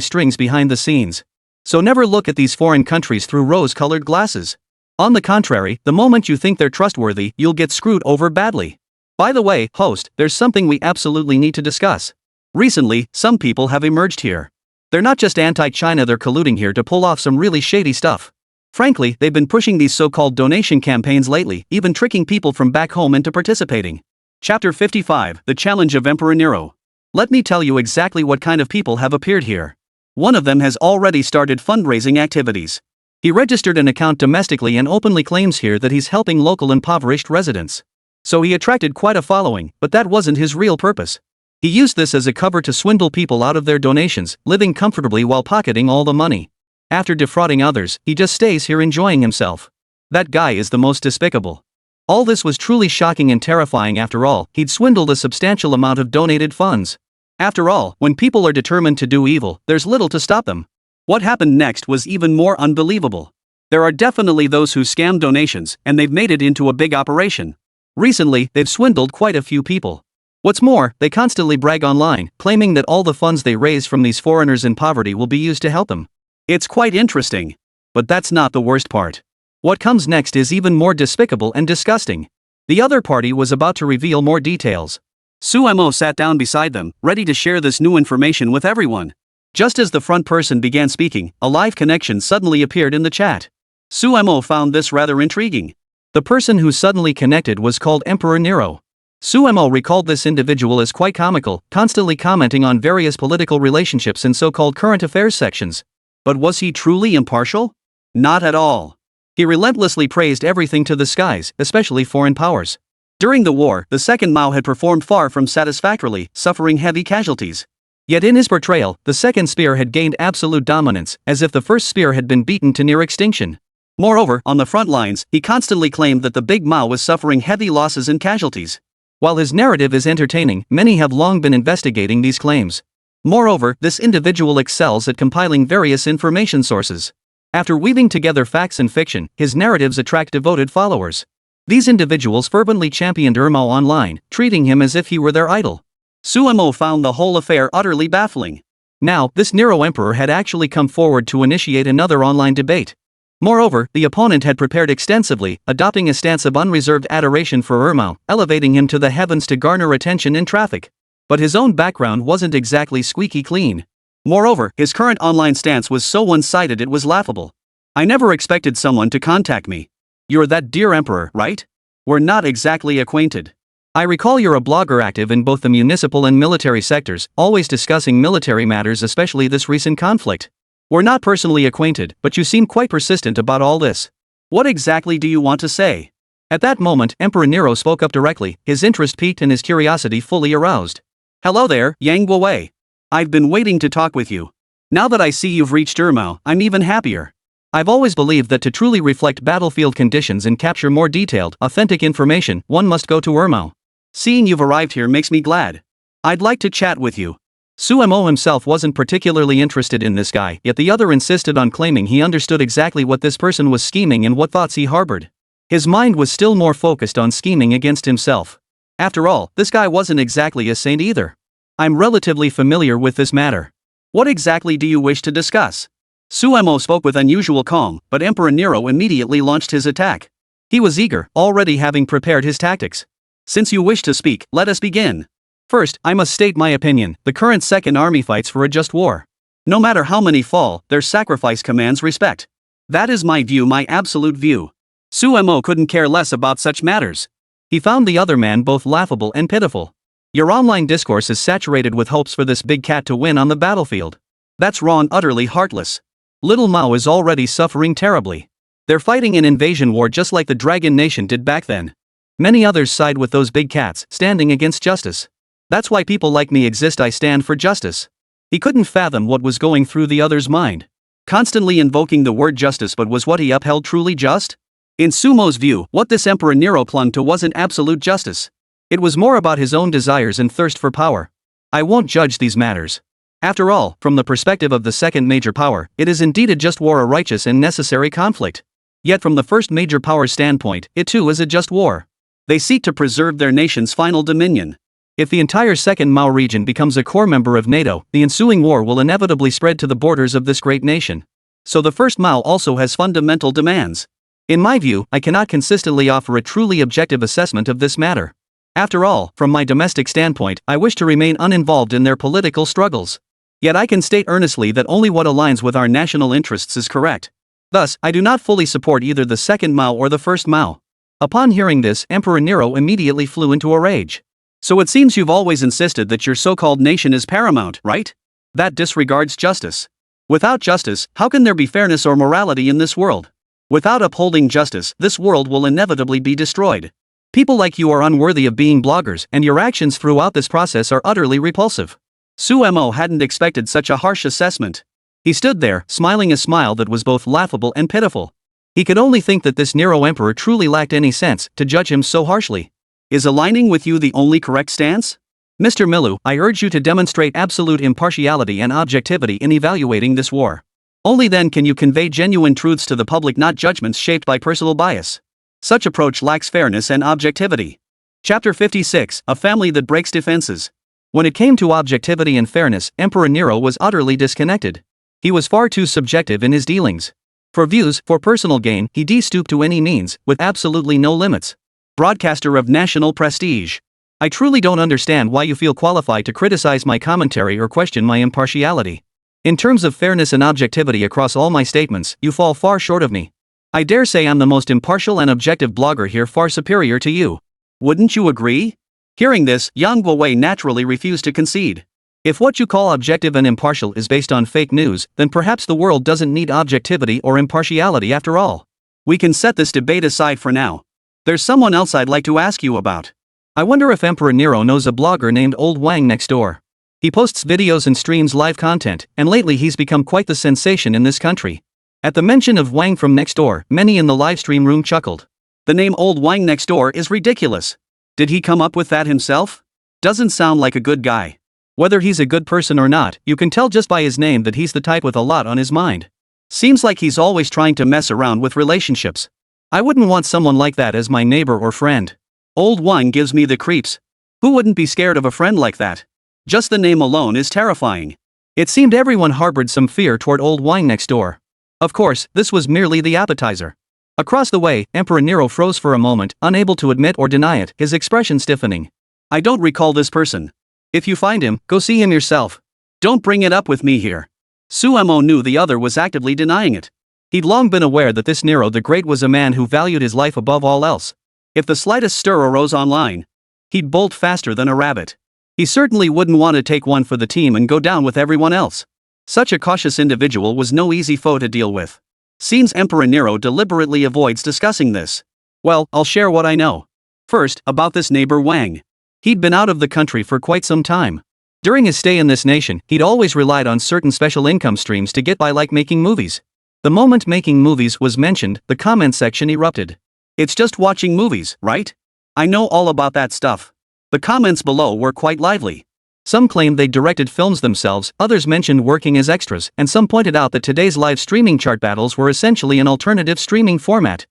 strings behind the scenes. So never look at these foreign countries through rose-colored glasses. On the contrary, the moment you think they're trustworthy, you'll get screwed over badly. By the way, host, there's something we absolutely need to discuss. Recently, some people have emerged here. They're not just anti-China, they're colluding here to pull off some really shady stuff. Frankly, they've been pushing these so-called donation campaigns lately, even tricking people from back home into participating. Chapter 55, The Challenge of Emperor Nero. Let me tell you exactly what kind of people have appeared here. One of them has already started fundraising activities. He registered an account domestically and openly claims here that he's helping local impoverished residents. So he attracted quite a following, but that wasn't his real purpose. He used this as a cover to swindle people out of their donations, living comfortably while pocketing all the money. After defrauding others, he just stays here enjoying himself. That guy is the most despicable. All this was truly shocking and terrifying. After all, he'd swindled a substantial amount of donated funds. After all, when people are determined to do evil, there's little to stop them. What happened next was even more unbelievable. There are definitely those who scam donations, and they've made it into a big operation. Recently, they've swindled quite a few people. What's more, they constantly brag online, claiming that all the funds they raise from these foreigners in poverty will be used to help them. It's quite interesting. But that's not the worst part. What comes next is even more despicable and disgusting. The other party was about to reveal more details. Sumo sat down beside them, ready to share this new information with everyone. Just as the front person began speaking, a live connection suddenly appeared in the chat. Sumo found this rather intriguing. The person who suddenly connected was called Emperor Nero. Sumo recalled this individual as quite comical, constantly commenting on various political relationships in so-called current affairs sections. But was he truly impartial? Not at all. He relentlessly praised everything to the skies, especially foreign powers. During the war, the second Mao had performed far from satisfactorily, suffering heavy casualties. Yet in his portrayal, the second spear had gained absolute dominance, as if the first spear had been beaten to near extinction. Moreover, on the front lines, he constantly claimed that the Big Mao was suffering heavy losses and casualties. While his narrative is entertaining, many have long been investigating these claims. Moreover, this individual excels at compiling various information sources. After weaving together facts and fiction, his narratives attract devoted followers. These individuals fervently championed Mao online, treating him as if he were their idol. Sumo found the whole affair utterly baffling. Now, this Nero Emperor had actually come forward to initiate another online debate. Moreover, the opponent had prepared extensively, adopting a stance of unreserved adoration for Mao, elevating him to the heavens to garner attention in traffic. But his own background wasn't exactly squeaky clean. Moreover, his current online stance was so one-sided it was laughable. I never expected someone to contact me. You're that dear emperor, right? We're not exactly acquainted. I recall you're a blogger active in both the municipal and military sectors, always discussing military matters, especially this recent conflict. We're not personally acquainted, but you seem quite persistent about all this. What exactly do you want to say? At that moment, Emperor Nero spoke up directly, his interest piqued and his curiosity fully aroused. Hello there, Yang Guowei. I've been waiting to talk with you. Now that I see you've reached Ermao, I'm even happier. I've always believed that to truly reflect battlefield conditions and capture more detailed, authentic information, one must go to Ermao. Seeing you've arrived here makes me glad. I'd like to chat with you. Suemo himself wasn't particularly interested in this guy, yet the other insisted on claiming he understood exactly what this person was scheming and what thoughts he harbored. His mind was still more focused on scheming against himself. After all, this guy wasn't exactly a saint either. I'm relatively familiar with this matter. What exactly do you wish to discuss? Suemo spoke with unusual calm, but Emperor Nero immediately launched his attack. He was eager, already having prepared his tactics. Since you wish to speak, let us begin. First, I must state my opinion. The current Second Army fights for a just war. No matter how many fall, their sacrifice commands respect. That is my view, my absolute view. Suemo couldn't care less about such matters. He found the other man both laughable and pitiful. Your online discourse is saturated with hopes for this big cat to win on the battlefield. That's raw and utterly heartless. Little Mao is already suffering terribly. They're fighting an invasion war just like the Dragon Nation did back then. Many others side with those big cats, standing against justice. That's why people like me exist. I stand for justice. He couldn't fathom what was going through the other's mind. Constantly invoking the word justice, but was what he upheld truly just? In Sumo's view, what this Emperor Nero clung to wasn't absolute justice. It was more about his own desires and thirst for power. I won't judge these matters. After all, from the perspective of the second major power, it is indeed a just war, a righteous and necessary conflict. Yet from the first major power's standpoint, it too is a just war. They seek to preserve their nation's final dominion. If the entire Second Mao region becomes a core member of NATO, the ensuing war will inevitably spread to the borders of this great nation. So the first Mao also has fundamental demands. In my view, I cannot consistently offer a truly objective assessment of this matter. After all, from my domestic standpoint, I wish to remain uninvolved in their political struggles. Yet I can state earnestly that only what aligns with our national interests is correct. Thus, I do not fully support either the second Mao or the first Mao. Upon hearing this, Emperor Nero immediately flew into a rage. So it seems you've always insisted that your so-called nation is paramount, right? That disregards justice. Without justice, how can there be fairness or morality in this world? Without upholding justice, this world will inevitably be destroyed. People like you are unworthy of being bloggers, and your actions throughout this process are utterly repulsive. Suemo hadn't expected such a harsh assessment. He stood there, smiling a smile that was both laughable and pitiful. He could only think that this Nero emperor truly lacked any sense to judge him so harshly. Is aligning with you the only correct stance? Mr. Milu, I urge you to demonstrate absolute impartiality and objectivity in evaluating this war. Only then can you convey genuine truths to the public, not judgments shaped by personal bias. Such approach lacks fairness and objectivity. Chapter 56, A Family That Breaks Defenses. When it came to objectivity and fairness, Emperor Nero was utterly disconnected. He was far too subjective in his dealings. For views, for personal gain, he stooped to any means, with absolutely no limits. Broadcaster of national prestige. I truly don't understand why you feel qualified to criticize my commentary or question my impartiality. In terms of fairness and objectivity across all my statements, you fall far short of me. I dare say I'm the most impartial and objective blogger here, far superior to you. Wouldn't you agree? Hearing this, Yang Guowei naturally refused to concede. If what you call objective and impartial is based on fake news, then perhaps the world doesn't need objectivity or impartiality after all. We can set this debate aside for now. There's someone else I'd like to ask you about. I wonder if Emperor Nero knows a blogger named Old Wang next door. He posts videos and streams live content, and lately he's become quite the sensation in this country. At the mention of Wang from next door, many in the livestream room chuckled. The name Old Wang next door is ridiculous. Did he come up with that himself? Doesn't sound like a good guy. Whether he's a good person or not, you can tell just by his name that he's the type with a lot on his mind. Seems like he's always trying to mess around with relationships. I wouldn't want someone like that as my neighbor or friend. Old Wang gives me the creeps. Who wouldn't be scared of a friend like that? Just the name alone is terrifying. It seemed everyone harbored some fear toward Old Wang next door. Of course, this was merely the appetizer. Across the way, Emperor Nero froze for a moment, unable to admit or deny it, his expression stiffening. I don't recall this person. If you find him, go see him yourself. Don't bring it up with me here. Suemo knew the other was actively denying it. He'd long been aware that this Nero the Great was a man who valued his life above all else. If the slightest stir arose online, He'd bolt faster than a rabbit. He certainly wouldn't want to take one for the team and go down with everyone else. Such a cautious individual was no easy foe to deal with. Seems Emperor Nero deliberately avoids discussing this. Well, I'll share what I know. First, about this neighbor Wang. He'd been out of the country for quite some time. During his stay in this nation, he'd always relied on certain special income streams to get by, like making movies. The moment making movies was mentioned, the comment section erupted. It's just watching movies, right? I know all about that stuff. The comments below were quite lively. Some claimed they directed films themselves, others mentioned working as extras, and some pointed out that today's live streaming chart battles were essentially an alternative streaming format.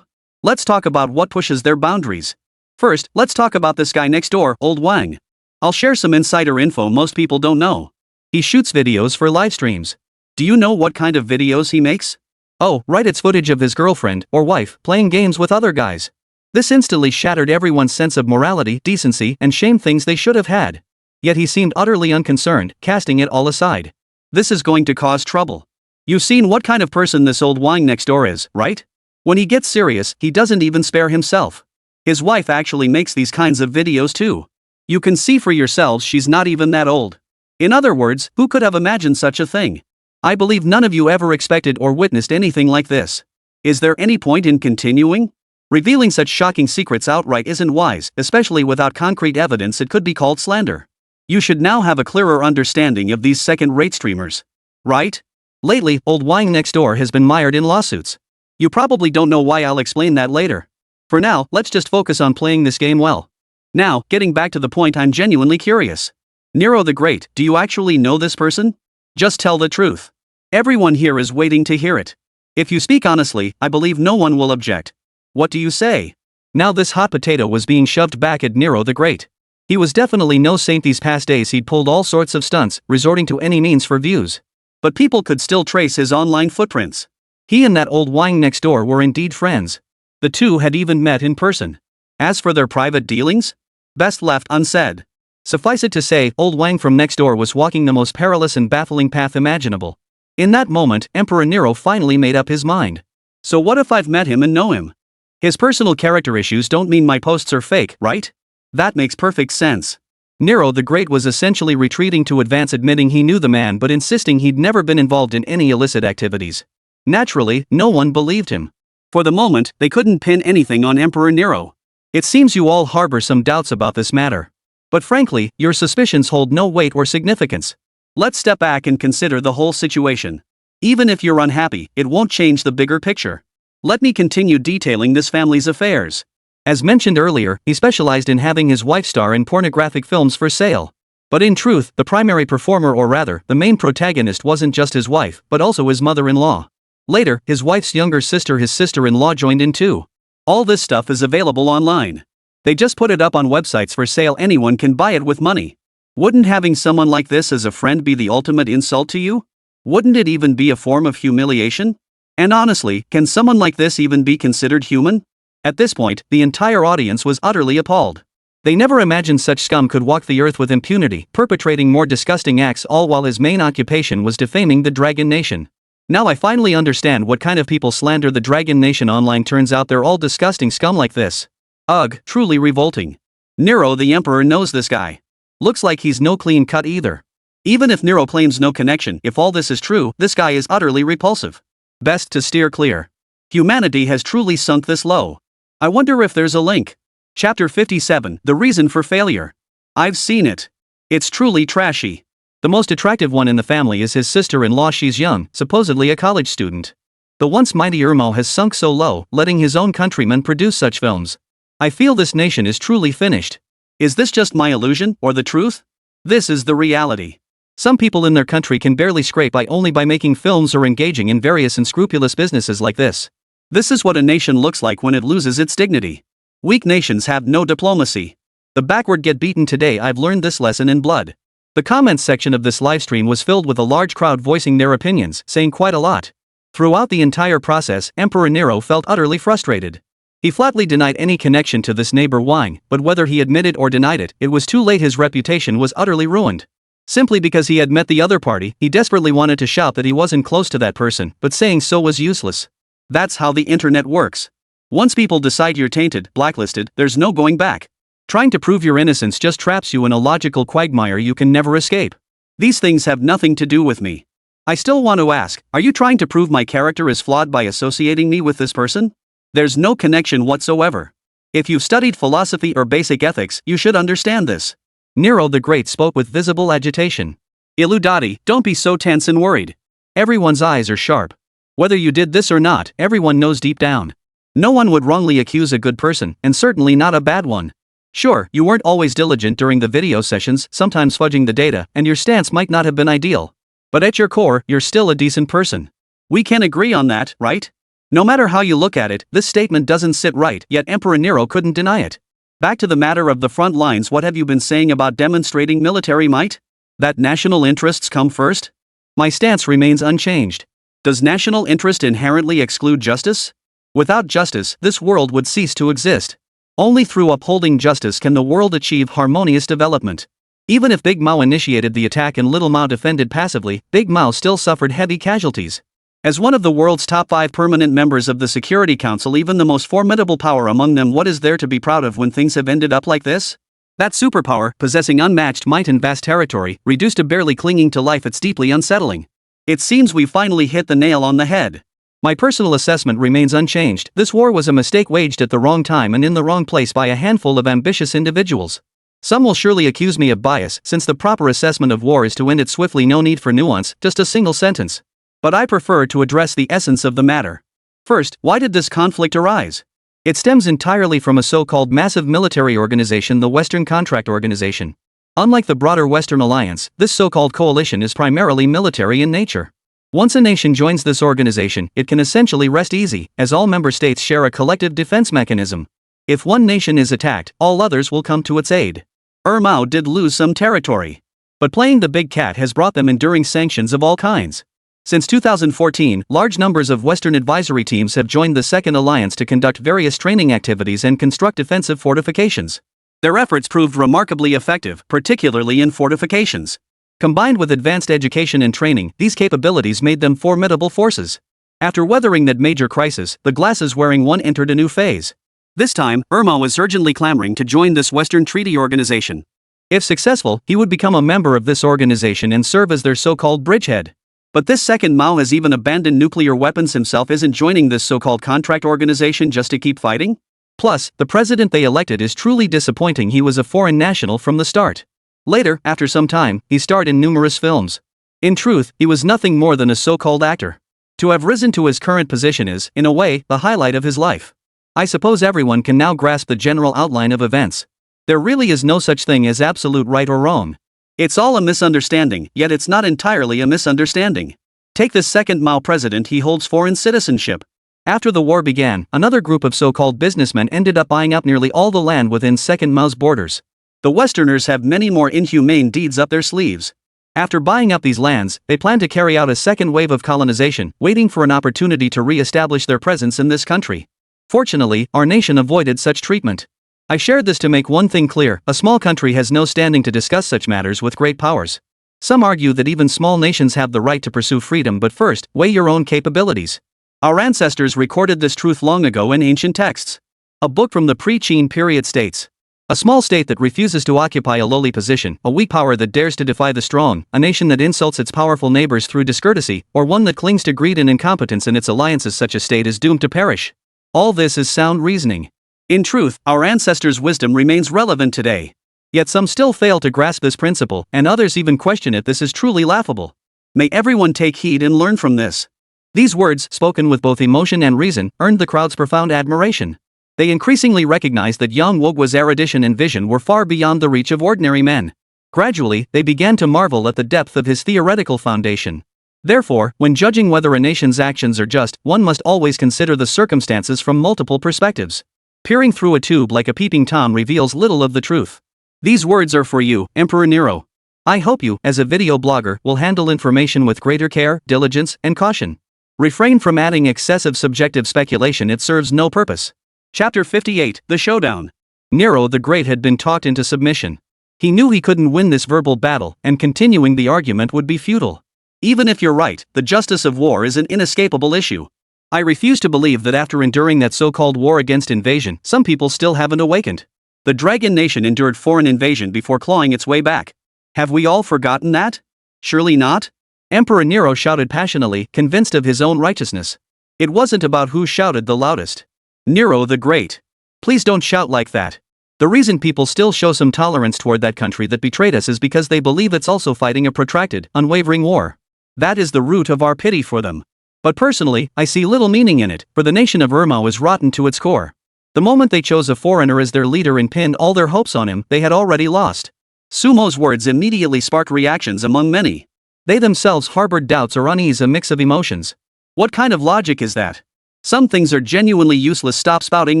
Let's talk about what pushes their boundaries. First, let's talk about this guy next door, Old Wang. I'll share some insider info most people don't know. He shoots videos for live streams. Do you know what kind of videos he makes? Oh, right, it's footage of his girlfriend, or wife, playing games with other guys. This instantly shattered everyone's sense of morality, decency, and shame, things they should have had. Yet he seemed utterly unconcerned, casting it all aside. This is going to cause trouble. You've seen what kind of person this Old Wang next door is, right? When he gets serious, he doesn't even spare himself. His wife actually makes these kinds of videos too. You can see for yourselves she's not even that old. In other words, who could have imagined such a thing? I believe none of you ever expected or witnessed anything like this. Is there any point in continuing? Revealing such shocking secrets outright isn't wise, especially without concrete evidence. It could be called slander. You should now have a clearer understanding of these second-rate streamers. Right? Lately, Old Wang next door has been mired in lawsuits. You probably don't know why. I'll explain that later. For now, let's just focus on playing this game well. Now, getting back to the point, I'm genuinely curious. Nero the Great, do you actually know this person? Just tell the truth. Everyone here is waiting to hear it. If you speak honestly, I believe no one will object. What do you say? Now this hot potato was being shoved back at Nero the Great. He was definitely no saint these past days. He'd pulled all sorts of stunts, resorting to any means for views. But people could still trace his online footprints. He and that Old Wang next door were indeed friends. The two had even met in person. As for their private dealings, best left unsaid. Suffice it to say, Old Wang from next door was walking the most perilous and baffling path imaginable. In that moment, Emperor Nero finally made up his mind. So what if I've met him and know him? His personal character issues don't mean my posts are fake, right? That makes perfect sense. Nero the Great was essentially retreating to advance, admitting he knew the man but insisting he'd never been involved in any illicit activities. Naturally, no one believed him. For the moment, they couldn't pin anything on Emperor Nero. It seems you all harbor some doubts about this matter. But frankly, your suspicions hold no weight or significance. Let's step back and consider the whole situation. Even if you're unhappy, it won't change the bigger picture. Let me continue detailing this family's affairs. As mentioned earlier, he specialized in having his wife star in pornographic films for sale. But in truth, the primary performer, or rather, the main protagonist, wasn't just his wife, but also his mother-in-law. Later, his wife's younger sister, his sister-in-law, joined in too. All this stuff is available online. They just put it up on websites for sale. Anyone can buy it with money. Wouldn't having someone like this as a friend be the ultimate insult to you? Wouldn't it even be a form of humiliation? And honestly, can someone like this even be considered human? At this point, the entire audience was utterly appalled. They never imagined such scum could walk the earth with impunity, perpetrating more disgusting acts, all while his main occupation was defaming the Dragon Nation. Now I finally understand what kind of people slander the Dragon Nation online. Turns out they're all disgusting scum like this. Ugh, truly revolting. Nero the Emperor knows this guy. Looks like he's no clean cut either. Even if Nero claims no connection, if all this is true, this guy is utterly repulsive. Best to steer clear. Humanity has truly sunk this low. I wonder if there's a link. Chapter 57, The Reason for Failure. I've seen it. It's truly trashy. The most attractive one in the family is his sister-in-law. She's young, supposedly a college student. The once mighty Irmo has sunk so low, letting his own countrymen produce such films. I feel this nation is truly finished. Is this just my illusion, or the truth? This is the reality. Some people in their country can barely scrape by only by making films or engaging in various unscrupulous businesses like this. This is what a nation looks like when it loses its dignity. Weak nations have no diplomacy. The backward get beaten today. I've learned this lesson in blood. The comments section of this livestream was filled with a large crowd voicing their opinions, saying quite a lot. Throughout the entire process, Emperor Nero felt utterly frustrated. He flatly denied any connection to this neighbor Wang, but whether he admitted or denied it, it was too late. His reputation was utterly ruined. Simply because he had met the other party, he desperately wanted to shout that he wasn't close to that person, but saying so was useless. That's how the internet works. Once people decide you're tainted, blacklisted, there's no going back. Trying to prove your innocence just traps you in a logical quagmire you can never escape. These things have nothing to do with me. I still want to ask, are you trying to prove my character is flawed by associating me with this person? There's no connection whatsoever. If you've studied philosophy or basic ethics, you should understand this. Nero the Great spoke with visible agitation. Illudati, don't be so tense and worried. Everyone's eyes are sharp. Whether you did this or not, everyone knows deep down. No one would wrongly accuse a good person, and certainly not a bad one. Sure, you weren't always diligent during the video sessions, sometimes fudging the data, and your stance might not have been ideal. But at your core, you're still a decent person. We can agree on that, right? No matter how you look at it, this statement doesn't sit right, yet Emperor Nero couldn't deny it. Back to the matter of the front lines, what have you been saying about demonstrating military might? That national interests come first? My stance remains unchanged. Does national interest inherently exclude justice? Without justice, this world would cease to exist. Only through upholding justice can the world achieve harmonious development. Even if Big Mao initiated the attack and Little Mao defended passively, Big Mao still suffered heavy casualties. As one of the world's top 5 permanent members of the Security Council, even the most formidable power among them, what is there to be proud of when things have ended up like this? That superpower, possessing unmatched might and vast territory, reduced to barely clinging to life, it's deeply unsettling. It seems we finally hit the nail on the head. My personal assessment remains unchanged. This war was a mistake waged at the wrong time and in the wrong place by a handful of ambitious individuals. Some will surely accuse me of bias, since the proper assessment of war is to end it swiftly, no need for nuance, just a single sentence. But I prefer to address the essence of the matter. First, why did this conflict arise? It stems entirely from a so-called massive military organization, the Western Contract Organization. Unlike the broader Western Alliance, this so-called coalition is primarily military in nature. Once a nation joins this organization, it can essentially rest easy, as all member states share a collective defense mechanism. If one nation is attacked, all others will come to its aid. Mao did lose some territory. But playing the big cat has brought them enduring sanctions of all kinds. Since 2014, large numbers of Western advisory teams have joined the Second Alliance to conduct various training activities and construct defensive fortifications. Their efforts proved remarkably effective, particularly in fortifications. Combined with advanced education and training, these capabilities made them formidable forces. After weathering that major crisis, the glasses-wearing one entered a new phase. This time, Mao was urgently clamoring to join this Western treaty organization. If successful, he would become a member of this organization and serve as their so-called bridgehead. But this second Mao has even abandoned nuclear weapons himself, isn't joining this so-called contract organization just to keep fighting? Plus, the president they elected is truly disappointing. He was a foreign national from the start. Later, after some time, he starred in numerous films. In truth, he was nothing more than a so-called actor. To have risen to his current position is, in a way, the highlight of his life. I suppose everyone can now grasp the general outline of events. There really is no such thing as absolute right or wrong. It's all a misunderstanding, yet it's not entirely a misunderstanding. Take this second Mao president, he holds foreign citizenship. After the war began, another group of so-called businessmen ended up buying up nearly all the land within second Mao's borders. The Westerners have many more inhumane deeds up their sleeves. After buying up these lands, they plan to carry out a second wave of colonization, waiting for an opportunity to re-establish their presence in this country. Fortunately, our nation avoided such treatment. I shared this to make one thing clear: a small country has no standing to discuss such matters with great powers. Some argue that even small nations have the right to pursue freedom, but first, weigh your own capabilities. Our ancestors recorded this truth long ago in ancient texts. A book from the pre-Qin period states, "A small state that refuses to occupy a lowly position, a weak power that dares to defy the strong, a nation that insults its powerful neighbors through discourtesy, or one that clings to greed and incompetence in its alliances, such a state is doomed to perish." All this is sound reasoning. In truth, our ancestors' wisdom remains relevant today. Yet some still fail to grasp this principle, and others even question it. This is truly laughable. May everyone take heed and learn from this. These words, spoken with both emotion and reason, earned the crowd's profound admiration. They increasingly recognized that Yang Wogua's erudition and vision were far beyond the reach of ordinary men. Gradually, they began to marvel at the depth of his theoretical foundation. Therefore, when judging whether a nation's actions are just, one must always consider the circumstances from multiple perspectives. Peering through a tube like a peeping Tom reveals little of the truth. These words are for you, Emperor Nero. I hope you, as a video blogger, will handle information with greater care, diligence, and caution. Refrain from adding excessive subjective speculation, it serves no purpose. Chapter 58, The Showdown. Nero the Great had been talked into submission. He knew he couldn't win this verbal battle, and continuing the argument would be futile. Even if you're right, the justice of war is an inescapable issue. I refuse to believe that after enduring that so-called war against invasion, some people still haven't awakened. The Dragon Nation endured foreign invasion before clawing its way back. Have we all forgotten that? Surely not? Emperor Nero shouted passionately, convinced of his own righteousness. It wasn't about who shouted the loudest. Nero the Great. Please don't shout like that. The reason people still show some tolerance toward that country that betrayed us is because they believe it's also fighting a protracted, unwavering war. That is the root of our pity for them. But personally, I see little meaning in it, for the nation of Irma is rotten to its core. The moment they chose a foreigner as their leader and pinned all their hopes on him, they had already lost. Sumo's words immediately sparked reactions among many. They themselves harbored doubts or unease, a mix of emotions. What kind of logic is that? Some things are genuinely useless. Stop spouting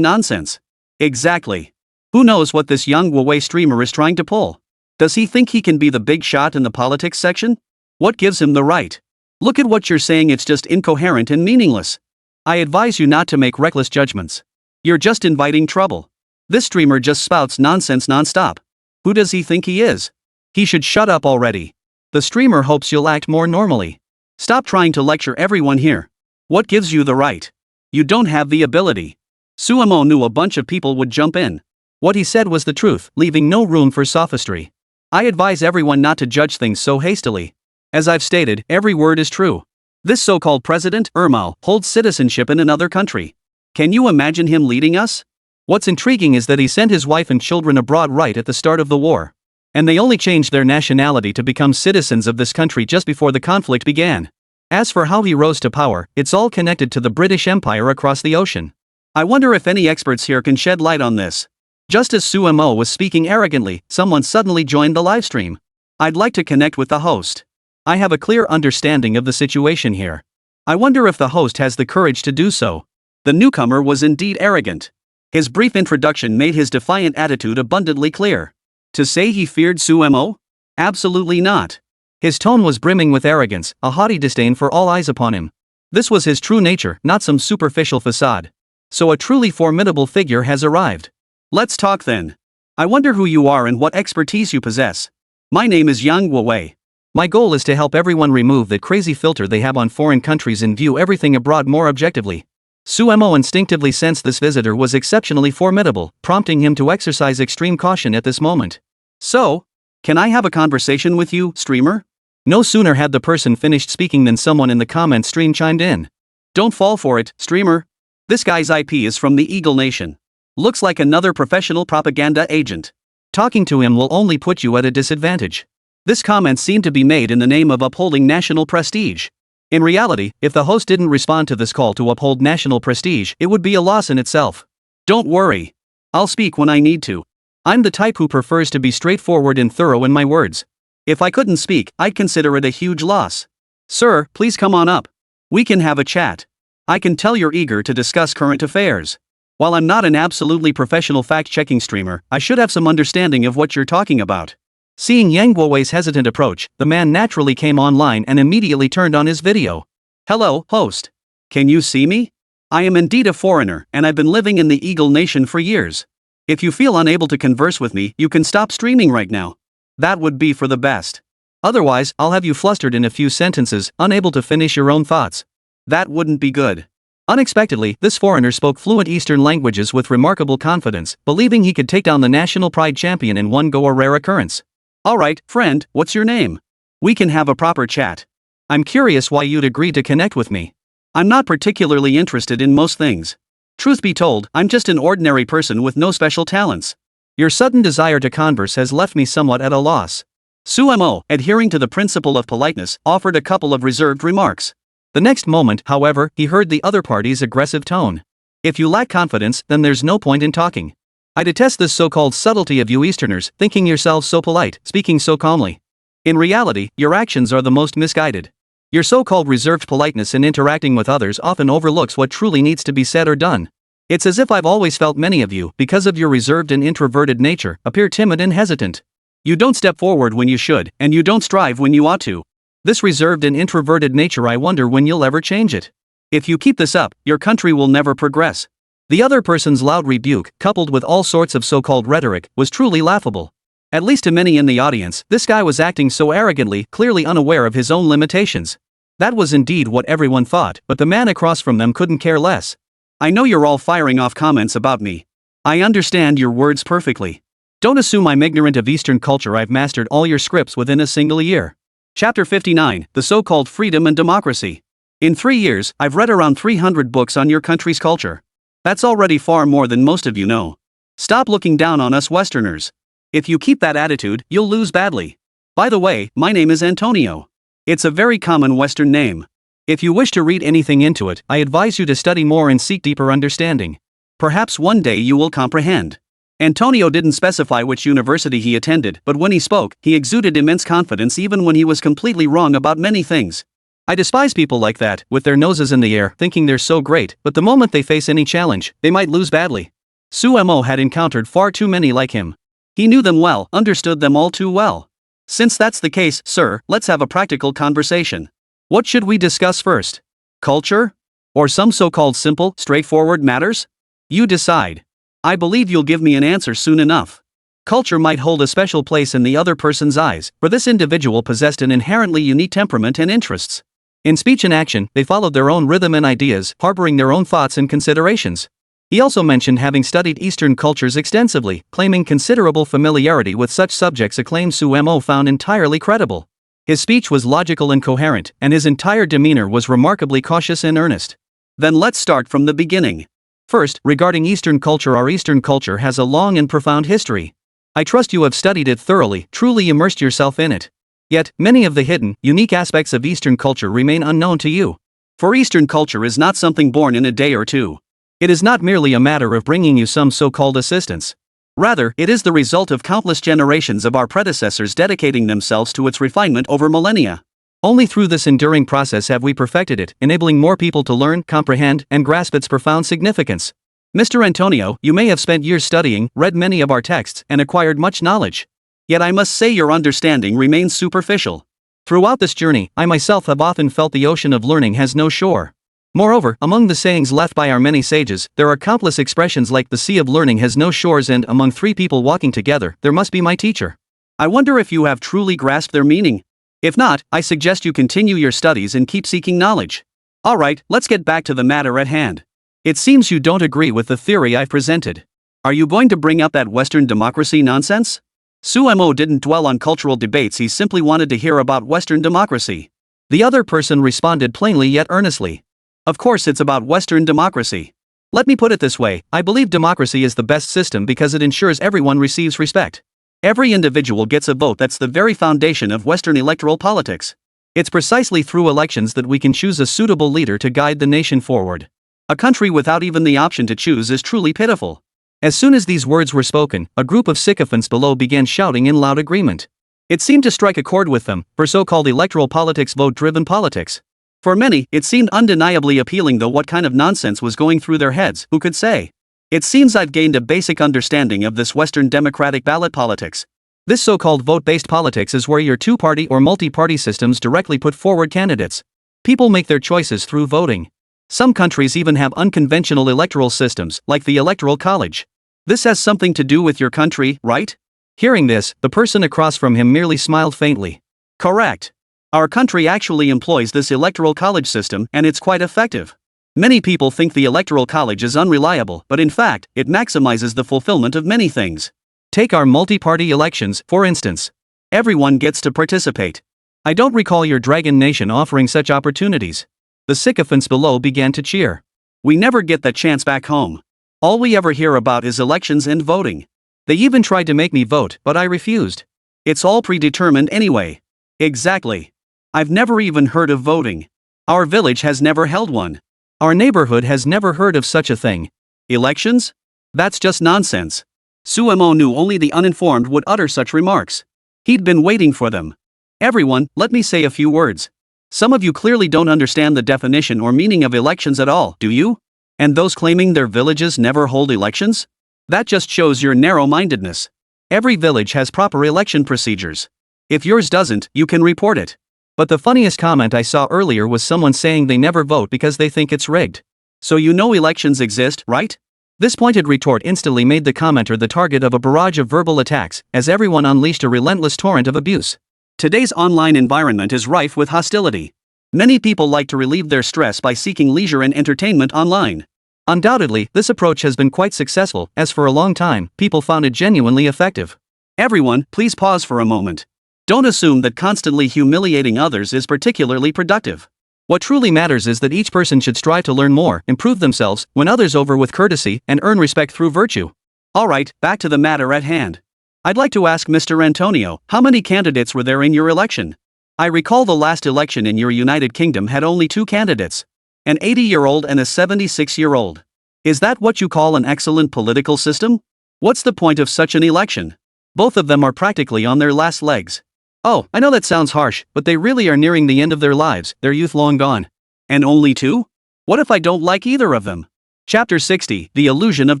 nonsense. Exactly. Who knows what this young Huawei streamer is trying to pull? Does he think he can be the big shot in the politics section? What gives him the right? Look at what you're saying, it's just incoherent and meaningless. I advise you not to make reckless judgments. You're just inviting trouble. This streamer just spouts nonsense nonstop. Who does he think he is? He should shut up already. The streamer hopes you'll act more normally. Stop trying to lecture everyone here. What gives you the right? You don't have the ability. Sumo knew a bunch of people would jump in. What he said was the truth, leaving no room for sophistry. I advise everyone not to judge things so hastily. As I've stated, every word is true. This so-called president, Irma, holds citizenship in another country. Can you imagine him leading us? What's intriguing is that he sent his wife and children abroad right at the start of the war. And they only changed their nationality to become citizens of this country just before the conflict began. As for how he rose to power, it's all connected to the British Empire across the ocean. I wonder if any experts here can shed light on this. Just as Sumo was speaking arrogantly, someone suddenly joined the livestream. I'd like to connect with the host. I have a clear understanding of the situation here. I wonder if the host has the courage to do so. The newcomer was indeed arrogant. His brief introduction made his defiant attitude abundantly clear. To say he feared Sumo? Absolutely not. His tone was brimming with arrogance, a haughty disdain for all eyes upon him. This was his true nature, not some superficial facade. So a truly formidable figure has arrived. Let's talk then. I wonder who you are and what expertise you possess. My name is Yang Huawei. My goal is to help everyone remove that crazy filter they have on foreign countries and view everything abroad more objectively. Sumo instinctively sensed this visitor was exceptionally formidable, prompting him to exercise extreme caution at this moment. So, can I have a conversation with you, streamer? No sooner had the person finished speaking than someone in the comment stream chimed in. Don't fall for it, streamer. This guy's IP is from the Eagle Nation. Looks like another professional propaganda agent. Talking to him will only put you at a disadvantage. This comment seemed to be made in the name of upholding national prestige. In reality, if the host didn't respond to this call to uphold national prestige, it would be a loss in itself. Don't worry. I'll speak when I need to. I'm the type who prefers to be straightforward and thorough in my words. If I couldn't speak, I'd consider it a huge loss. Sir, please come on up. We can have a chat. I can tell you're eager to discuss current affairs. While I'm not an absolutely professional fact-checking streamer, I should have some understanding of what you're talking about. Seeing Yang Huawei's hesitant approach, the man naturally came online and immediately turned on his video. Hello, host. Can you see me? I am indeed a foreigner, and I've been living in the Eagle Nation for years. If you feel unable to converse with me, you can stop streaming right now. That would be for the best. Otherwise, I'll have you flustered in a few sentences, unable to finish your own thoughts. That wouldn't be good. Unexpectedly, this foreigner spoke fluent Eastern languages with remarkable confidence, believing he could take down the national pride champion in one go, a rare occurrence. Alright, friend, what's your name? We can have a proper chat. I'm curious why you'd agree to connect with me. I'm not particularly interested in most things. Truth be told, I'm just an ordinary person with no special talents. Your sudden desire to converse has left me somewhat at a loss. Sumo, adhering to the principle of politeness, offered a couple of reserved remarks. The next moment, however, he heard the other party's aggressive tone. If you lack confidence, then there's no point in talking. I detest this so-called subtlety of you Easterners, thinking yourselves so polite, speaking so calmly. In reality, your actions are the most misguided. Your so-called reserved politeness in interacting with others often overlooks what truly needs to be said or done. It's as if I've always felt many of you, because of your reserved and introverted nature, appear timid and hesitant. You don't step forward when you should, and you don't strive when you ought to. This reserved and introverted nature, I wonder when you'll ever change it. If you keep this up, your country will never progress. The other person's loud rebuke, coupled with all sorts of so-called rhetoric, was truly laughable. At least to many in the audience, this guy was acting so arrogantly, clearly unaware of his own limitations. That was indeed what everyone thought, but the man across from them couldn't care less. I know you're all firing off comments about me. I understand your words perfectly. Don't assume I'm ignorant of Eastern culture. I've mastered all your scripts within a single year. Chapter 59, The So-Called Freedom and Democracy. In 3 years, I've read around 300 books on your country's culture. That's already far more than most of you know. Stop looking down on us Westerners. If you keep that attitude, you'll lose badly. By the way, my name is Antonio. It's a very common Western name. If you wish to read anything into it, I advise you to study more and seek deeper understanding. Perhaps one day you will comprehend. Antonio didn't specify which university he attended, but when he spoke, he exuded immense confidence even when he was completely wrong about many things. I despise people like that, with their noses in the air, thinking they're so great, but the moment they face any challenge, they might lose badly. Suemo had encountered far too many like him. He knew them well, understood them all too well. Since that's the case, sir, let's have a practical conversation. What should we discuss first? Culture? Or some so-called simple, straightforward matters? You decide. I believe you'll give me an answer soon enough. Culture might hold a special place in the other person's eyes, for this individual possessed an inherently unique temperament and interests. In speech and action, they followed their own rhythm and ideas, harboring their own thoughts and considerations. He also mentioned having studied Eastern cultures extensively, claiming considerable familiarity with such subjects, a claim Suemo found entirely credible. His speech was logical and coherent, and his entire demeanor was remarkably cautious and earnest. Then let's start from the beginning. First, regarding Eastern culture, our Eastern culture has a long and profound history. I trust you have studied it thoroughly, truly immersed yourself in it. Yet, many of the hidden, unique aspects of Eastern culture remain unknown to you. For Eastern culture is not something born in a day or two. It is not merely a matter of bringing you some so-called assistance. Rather, it is the result of countless generations of our predecessors dedicating themselves to its refinement over millennia. Only through this enduring process have we perfected it, enabling more people to learn, comprehend, and grasp its profound significance. Mr. Antonio, you may have spent years studying, read many of our texts, and acquired much knowledge. Yet I must say your understanding remains superficial. Throughout this journey, I myself have often felt the ocean of learning has no shore. Moreover, among the sayings left by our many sages, there are countless expressions like the sea of learning has no shores, and among 3 people walking together, there must be my teacher. I wonder if you have truly grasped their meaning. If not, I suggest you continue your studies and keep seeking knowledge. Alright, let's get back to the matter at hand. It seems you don't agree with the theory I've presented. Are you going to bring up that Western democracy nonsense? Suemo didn't dwell on cultural debates, he simply wanted to hear about Western democracy. The other person responded plainly yet earnestly. Of course it's about Western democracy. Let me put it this way, I believe democracy is the best system because it ensures everyone receives respect. Every individual gets a vote. That's the very foundation of Western electoral politics. It's precisely through elections that we can choose a suitable leader to guide the nation forward. A country without even the option to choose is truly pitiful. As soon as these words were spoken, a group of sycophants below began shouting in loud agreement. It seemed to strike a chord with them, for so-called electoral politics, vote-driven politics. For many, it seemed undeniably appealing, though what kind of nonsense was going through their heads, who could say? It seems I've gained a basic understanding of this Western democratic ballot politics. This so-called vote-based politics is where your two-party or multi-party systems directly put forward candidates. People make their choices through voting. Some countries even have unconventional electoral systems, like the Electoral College. This has something to do with your country, right? Hearing this, the person across from him merely smiled faintly. Correct. Our country actually employs this Electoral College system, and it's quite effective. Many people think the Electoral College is unreliable, but in fact, it maximizes the fulfillment of many things. Take our multi-party elections, for instance. Everyone gets to participate. I don't recall your dragon nation offering such opportunities. The sycophants below began to cheer. We never get that chance back home. All we ever hear about is elections and voting. They even tried to make me vote, but I refused. It's all predetermined anyway. Exactly. I've never even heard of voting. Our village has never held one. Our neighborhood has never heard of such a thing. Elections? That's just nonsense. Suemo knew only the uninformed would utter such remarks. He'd been waiting for them. Everyone, let me say a few words. Some of you clearly don't understand the definition or meaning of elections at all, do you? And those claiming their villages never hold elections? That just shows your narrow-mindedness. Every village has proper election procedures. If yours doesn't, you can report it. But the funniest comment I saw earlier was someone saying they never vote because they think it's rigged. So you know elections exist, right? This pointed retort instantly made the commenter the target of a barrage of verbal attacks, as everyone unleashed a relentless torrent of abuse. Today's online environment is rife with hostility. Many people like to relieve their stress by seeking leisure and entertainment online. Undoubtedly, this approach has been quite successful, as for a long time, people found it genuinely effective. Everyone, please pause for a moment. Don't assume that constantly humiliating others is particularly productive. What truly matters is that each person should strive to learn more, improve themselves, win others over with courtesy, and earn respect through virtue. Alright, back to the matter at hand. I'd like to ask Mr. Antonio, how many candidates were there in your election? I recall the last election in your United Kingdom had only 2 candidates. An 80-year-old and a 76-year-old. Is that what you call an excellent political system? What's the point of such an election? Both of them are practically on their last legs. Oh, I know that sounds harsh, but they really are nearing the end of their lives, their youth long gone. And only 2? What if I don't like either of them? Chapter 60, The Illusion of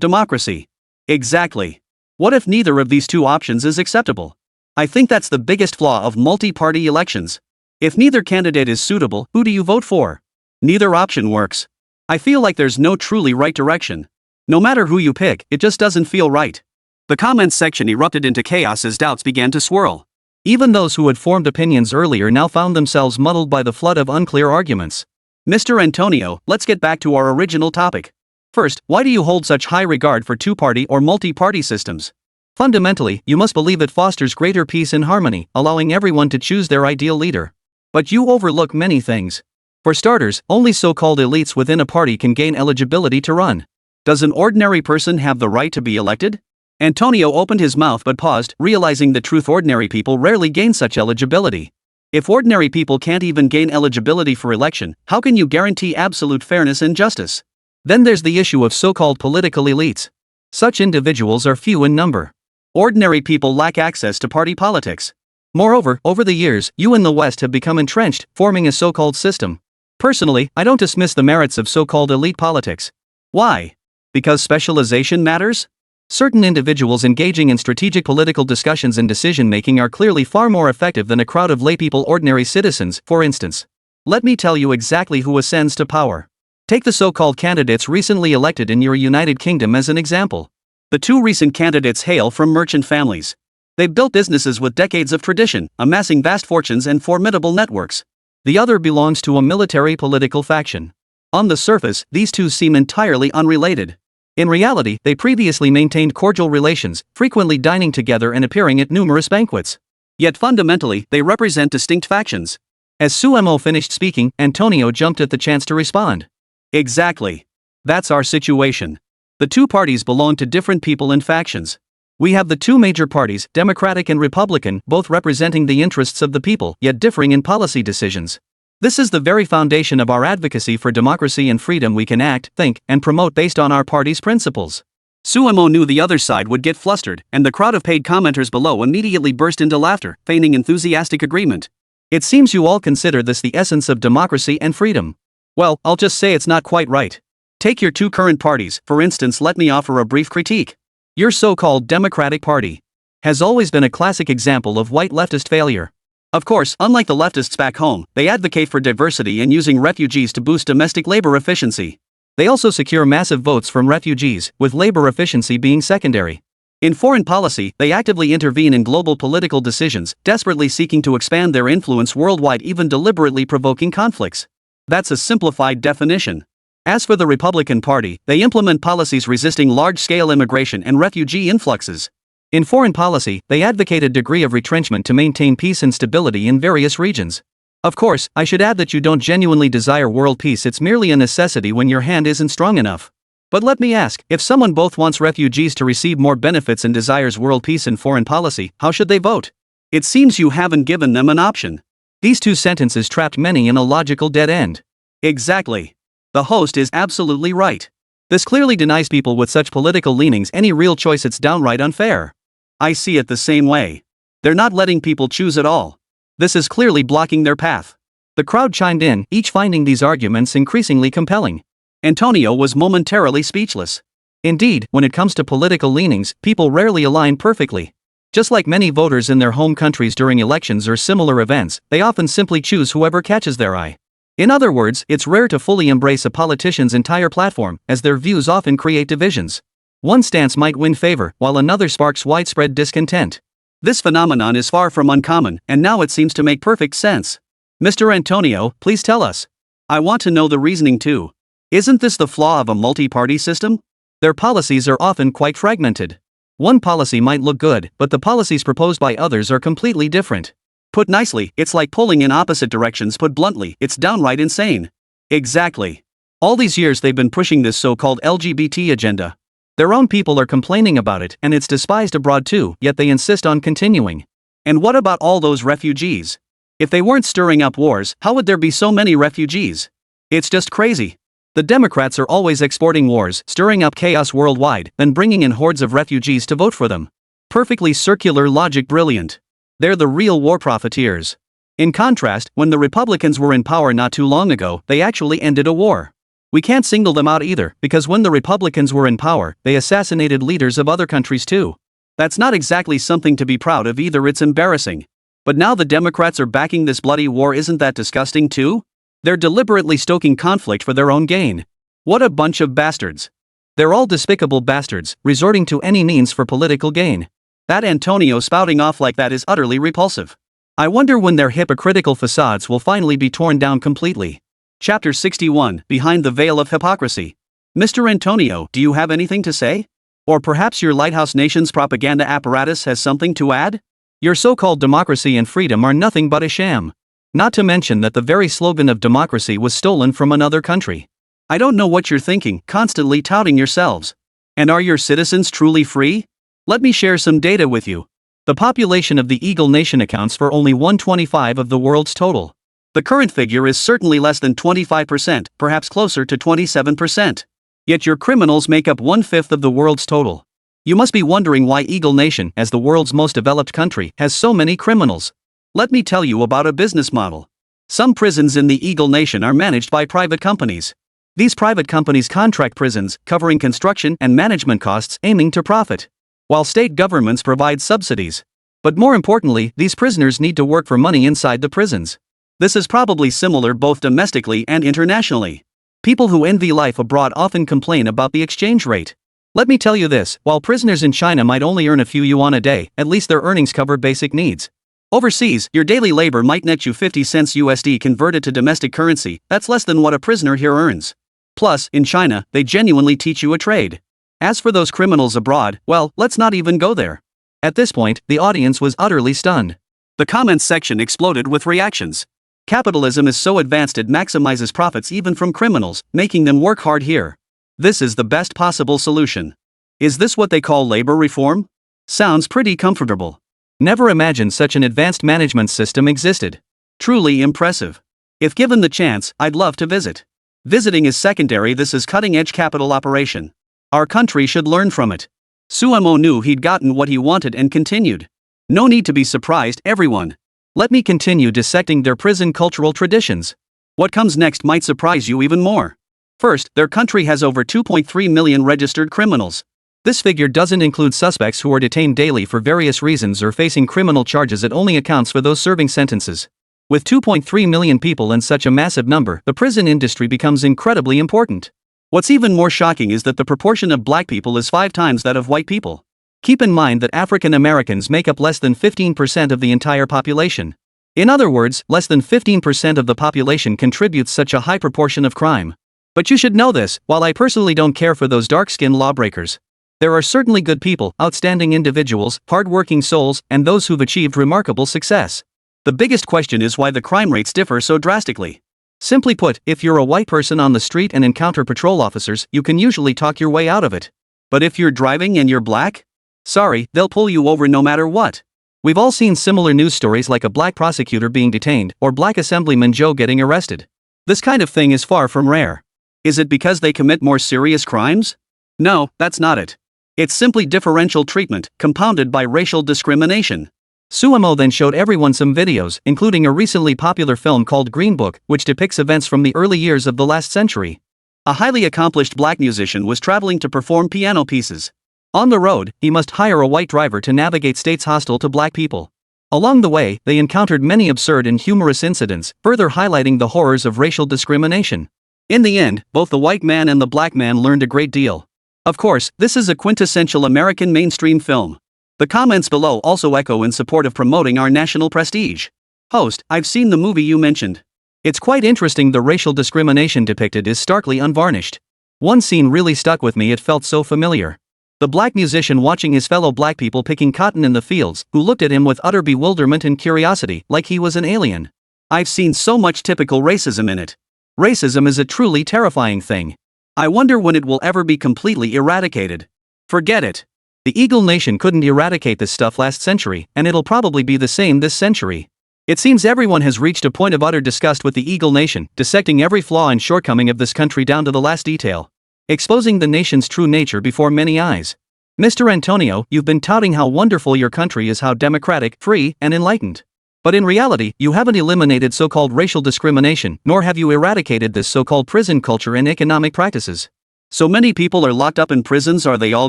Democracy. Exactly. What if neither of these 2 options is acceptable? I think that's the biggest flaw of multi-party elections. If neither candidate is suitable, who do you vote for? Neither option works. I feel like there's no truly right direction. No matter who you pick, it just doesn't feel right. The comments section erupted into chaos as doubts began to swirl. Even those who had formed opinions earlier now found themselves muddled by the flood of unclear arguments. Mr. Antonio, let's get back to our original topic. First, why do you hold such high regard for two-party or multi-party systems? Fundamentally, you must believe it fosters greater peace and harmony, allowing everyone to choose their ideal leader. But you overlook many things. For starters, only so-called elites within a party can gain eligibility to run. Does an ordinary person have the right to be elected? Antonio opened his mouth but paused, realizing the truth: ordinary people rarely gain such eligibility. If ordinary people can't even gain eligibility for election, how can you guarantee absolute fairness and justice? Then there's the issue of so-called political elites. Such individuals are few in number. Ordinary people lack access to party politics. Moreover, over the years, you in the West have become entrenched, forming a so-called system. Personally, I don't dismiss the merits of so-called elite politics. Why? Because specialization matters? Certain individuals engaging in strategic political discussions and decision-making are clearly far more effective than a crowd of laypeople, ordinary citizens, for instance. Let me tell you exactly who ascends to power. Take the so-called candidates recently elected in your United Kingdom as an example. The 2 recent candidates hail from merchant families. They've built businesses with decades of tradition, amassing vast fortunes and formidable networks. The other belongs to a military political faction. On the surface, these 2 seem entirely unrelated. In reality, they previously maintained cordial relations, frequently dining together and appearing at numerous banquets. Yet fundamentally, they represent distinct factions. As Suemo finished speaking, Antonio jumped at the chance to respond. Exactly. That's our situation. The 2 parties belong to different people and factions. We have the 2 major parties, Democratic and Republican, both representing the interests of the people, yet differing in policy decisions. This is the very foundation of our advocacy for democracy and freedom. We can act, think, and promote based on our party's principles. Suemo knew the other side would get flustered, and the crowd of paid commenters below immediately burst into laughter, feigning enthusiastic agreement. It seems you all consider this the essence of democracy and freedom. Well, I'll just say it's not quite right. Take your 2 current parties, for instance. Let me offer a brief critique. Your so-called Democratic Party has always been a classic example of white leftist failure. Of course, unlike the leftists back home, they advocate for diversity and using refugees to boost domestic labor efficiency. They also secure massive votes from refugees, with labor efficiency being secondary. In foreign policy, they actively intervene in global political decisions, desperately seeking to expand their influence worldwide, even deliberately provoking conflicts. That's a simplified definition. As for the Republican Party, they implement policies resisting large-scale immigration and refugee influxes. In foreign policy, they advocate a degree of retrenchment to maintain peace and stability in various regions. Of course, I should add that you don't genuinely desire world peace. It's merely a necessity when your hand isn't strong enough. But let me ask, if someone both wants refugees to receive more benefits and desires world peace and foreign policy, how should they vote? It seems you haven't given them an option. These 2 sentences trapped many in a logical dead end. Exactly. The host is absolutely right. This clearly denies people with such political leanings any real choice. It's downright unfair. I see it the same way. They're not letting people choose at all. This is clearly blocking their path. The crowd chimed in, each finding these arguments increasingly compelling. Antonio was momentarily speechless. Indeed, when it comes to political leanings, people rarely align perfectly. Just like many voters in their home countries during elections or similar events, they often simply choose whoever catches their eye. In other words, it's rare to fully embrace a politician's entire platform, as their views often create divisions. One stance might win favor, while another sparks widespread discontent. This phenomenon is far from uncommon, and now it seems to make perfect sense. Mr. Antonio, please tell us. I want to know the reasoning too. Isn't this the flaw of a multi-party system? Their policies are often quite fragmented. One policy might look good, but the policies proposed by others are completely different. Put nicely, it's like pulling in opposite directions. Put bluntly, it's downright insane. Exactly. All these years they've been pushing this so-called LGBT agenda. Their own people are complaining about it, and it's despised abroad too, yet they insist on continuing. And what about all those refugees? If they weren't stirring up wars, how would there be so many refugees? It's just crazy. The Democrats are always exporting wars, stirring up chaos worldwide, then bringing in hordes of refugees to vote for them. Perfectly circular logic, brilliant. They're the real war profiteers. In contrast, when the Republicans were in power not too long ago, they actually ended a war. We can't single them out either, because when the Republicans were in power, they assassinated leaders of other countries too. That's not exactly something to be proud of either, it's embarrassing. But now the Democrats are backing this bloody war, isn't that disgusting too? They're deliberately stoking conflict for their own gain. What a bunch of bastards. They're all despicable bastards, resorting to any means for political gain. That Antonio spouting off like that is utterly repulsive. I wonder when their hypocritical facades will finally be torn down completely. Chapter 61, Behind the Veil of Hypocrisy. Mr. Antonio, do you have anything to say? Or perhaps your Lighthouse Nation's propaganda apparatus has something to add? Your so-called democracy and freedom are nothing but a sham. Not to mention that the very slogan of democracy was stolen from another country. I don't know what you're thinking, constantly touting yourselves. And are your citizens truly free? Let me share some data with you. The population of the Eagle Nation accounts for only 1/25 of the world's total. The current figure is certainly less than 25%, perhaps closer to 27%. Yet your criminals make up 1/5 of the world's total. You must be wondering why Eagle Nation, as the world's most developed country, has so many criminals. Let me tell you about a business model. Some prisons in the Eagle Nation are managed by private companies. These private companies contract prisons, covering construction and management costs, aiming to profit, while state governments provide subsidies. But more importantly, these prisoners need to work for money inside the prisons. This is probably similar both domestically and internationally. People who envy life abroad often complain about the exchange rate. Let me tell you this, while prisoners in China might only earn a few yuan a day, at least their earnings cover basic needs. Overseas, your daily labor might net you 50 cents USD converted to domestic currency. That's less than what a prisoner here earns. Plus, in China, they genuinely teach you a trade. As for those criminals abroad, well, let's not even go there. At this point, the audience was utterly stunned. The comments section exploded with reactions. Capitalism is so advanced it maximizes profits even from criminals, making them work hard here. This is the best possible solution. Is this what they call labor reform? Sounds pretty comfortable. Never imagined such an advanced management system existed. Truly impressive. If given the chance, I'd love to visit. Visiting is secondary, this is cutting-edge capital operation. Our country should learn from it. Suemo knew he'd gotten what he wanted and continued. No need to be surprised, everyone. Let me continue dissecting their prison cultural traditions. What comes next might surprise you even more. First, their country has over 2.3 million registered criminals. This figure doesn't include suspects who are detained daily for various reasons or facing criminal charges. It only accounts for those serving sentences. With 2.3 million people and such a massive number, the prison industry becomes incredibly important. What's even more shocking is that the proportion of black people is 5 times that of white people. Keep in mind that African Americans make up less than 15% of the entire population. In other words, less than 15% of the population contributes such a high proportion of crime. But you should know this, while I personally don't care for those dark-skinned lawbreakers. There are certainly good people, outstanding individuals, hard-working souls, and those who've achieved remarkable success. The biggest question is why the crime rates differ so drastically. Simply put, if you're a white person on the street and encounter patrol officers, you can usually talk your way out of it. But if you're driving and you're black? Sorry, they'll pull you over no matter what. We've all seen similar news stories like a black prosecutor being detained or black Assemblyman Joe getting arrested. This kind of thing is far from rare. Is it because they commit more serious crimes? No, that's not it. It's simply differential treatment, compounded by racial discrimination. Suemo then showed everyone some videos, including a recently popular film called Green Book, which depicts events from the early years of the last century. A highly accomplished black musician was traveling to perform piano pieces. On the road, he must hire a white driver to navigate states hostile to black people. Along the way, they encountered many absurd and humorous incidents, further highlighting the horrors of racial discrimination. In the end, both the white man and the black man learned a great deal. Of course, this is a quintessential American mainstream film. The comments below also echo in support of promoting our national prestige. Host, I've seen the movie you mentioned. It's quite interesting. The racial discrimination depicted is starkly unvarnished. One scene really stuck with me, it felt so familiar. The black musician watching his fellow black people picking cotton in the fields, who looked at him with utter bewilderment and curiosity, like he was an alien. I've seen so much typical racism in it. Racism is a truly terrifying thing. I wonder when it will ever be completely eradicated. Forget it. The Eagle Nation couldn't eradicate this stuff last century, and it'll probably be the same this century. It seems everyone has reached a point of utter disgust with the Eagle Nation, dissecting every flaw and shortcoming of this country down to the last detail, exposing the nation's true nature before many eyes. Mr. Antonio, you've been touting how wonderful your country is, how democratic, free, and enlightened. But in reality, you haven't eliminated so-called racial discrimination, nor have you eradicated this so-called prison culture and economic practices. So many people are locked up in prisons, are they all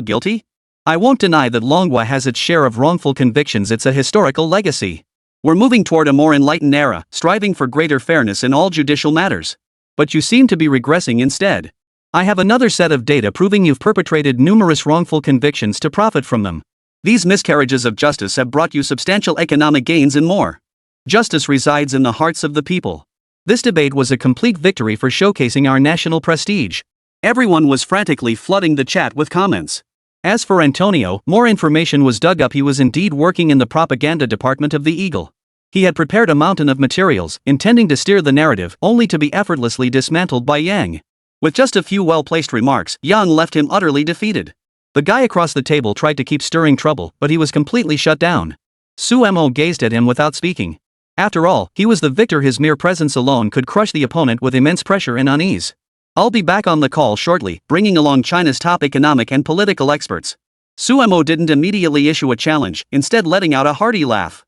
guilty? I won't deny that Manhwa has its share of wrongful convictions. It's a historical legacy. We're moving toward a more enlightened era, striving for greater fairness in all judicial matters. But you seem to be regressing instead. I have another set of data proving you've perpetrated numerous wrongful convictions to profit from them. These miscarriages of justice have brought you substantial economic gains and more. Justice resides in the hearts of the people. This debate was a complete victory for showcasing our national prestige. Everyone was frantically flooding the chat with comments. As for Antonio, more information was dug up. He was indeed working in the propaganda department of the Eagle. He had prepared a mountain of materials, intending to steer the narrative, only to be effortlessly dismantled by Yang. With just a few well-placed remarks, Yang left him utterly defeated. The guy across the table tried to keep stirring trouble, but he was completely shut down. Suemo gazed at him without speaking. After all, he was the victor. His mere presence alone could crush the opponent with immense pressure and unease. I'll be back on the call shortly, bringing along China's top economic and political experts. Suemo didn't immediately issue a challenge, instead letting out a hearty laugh.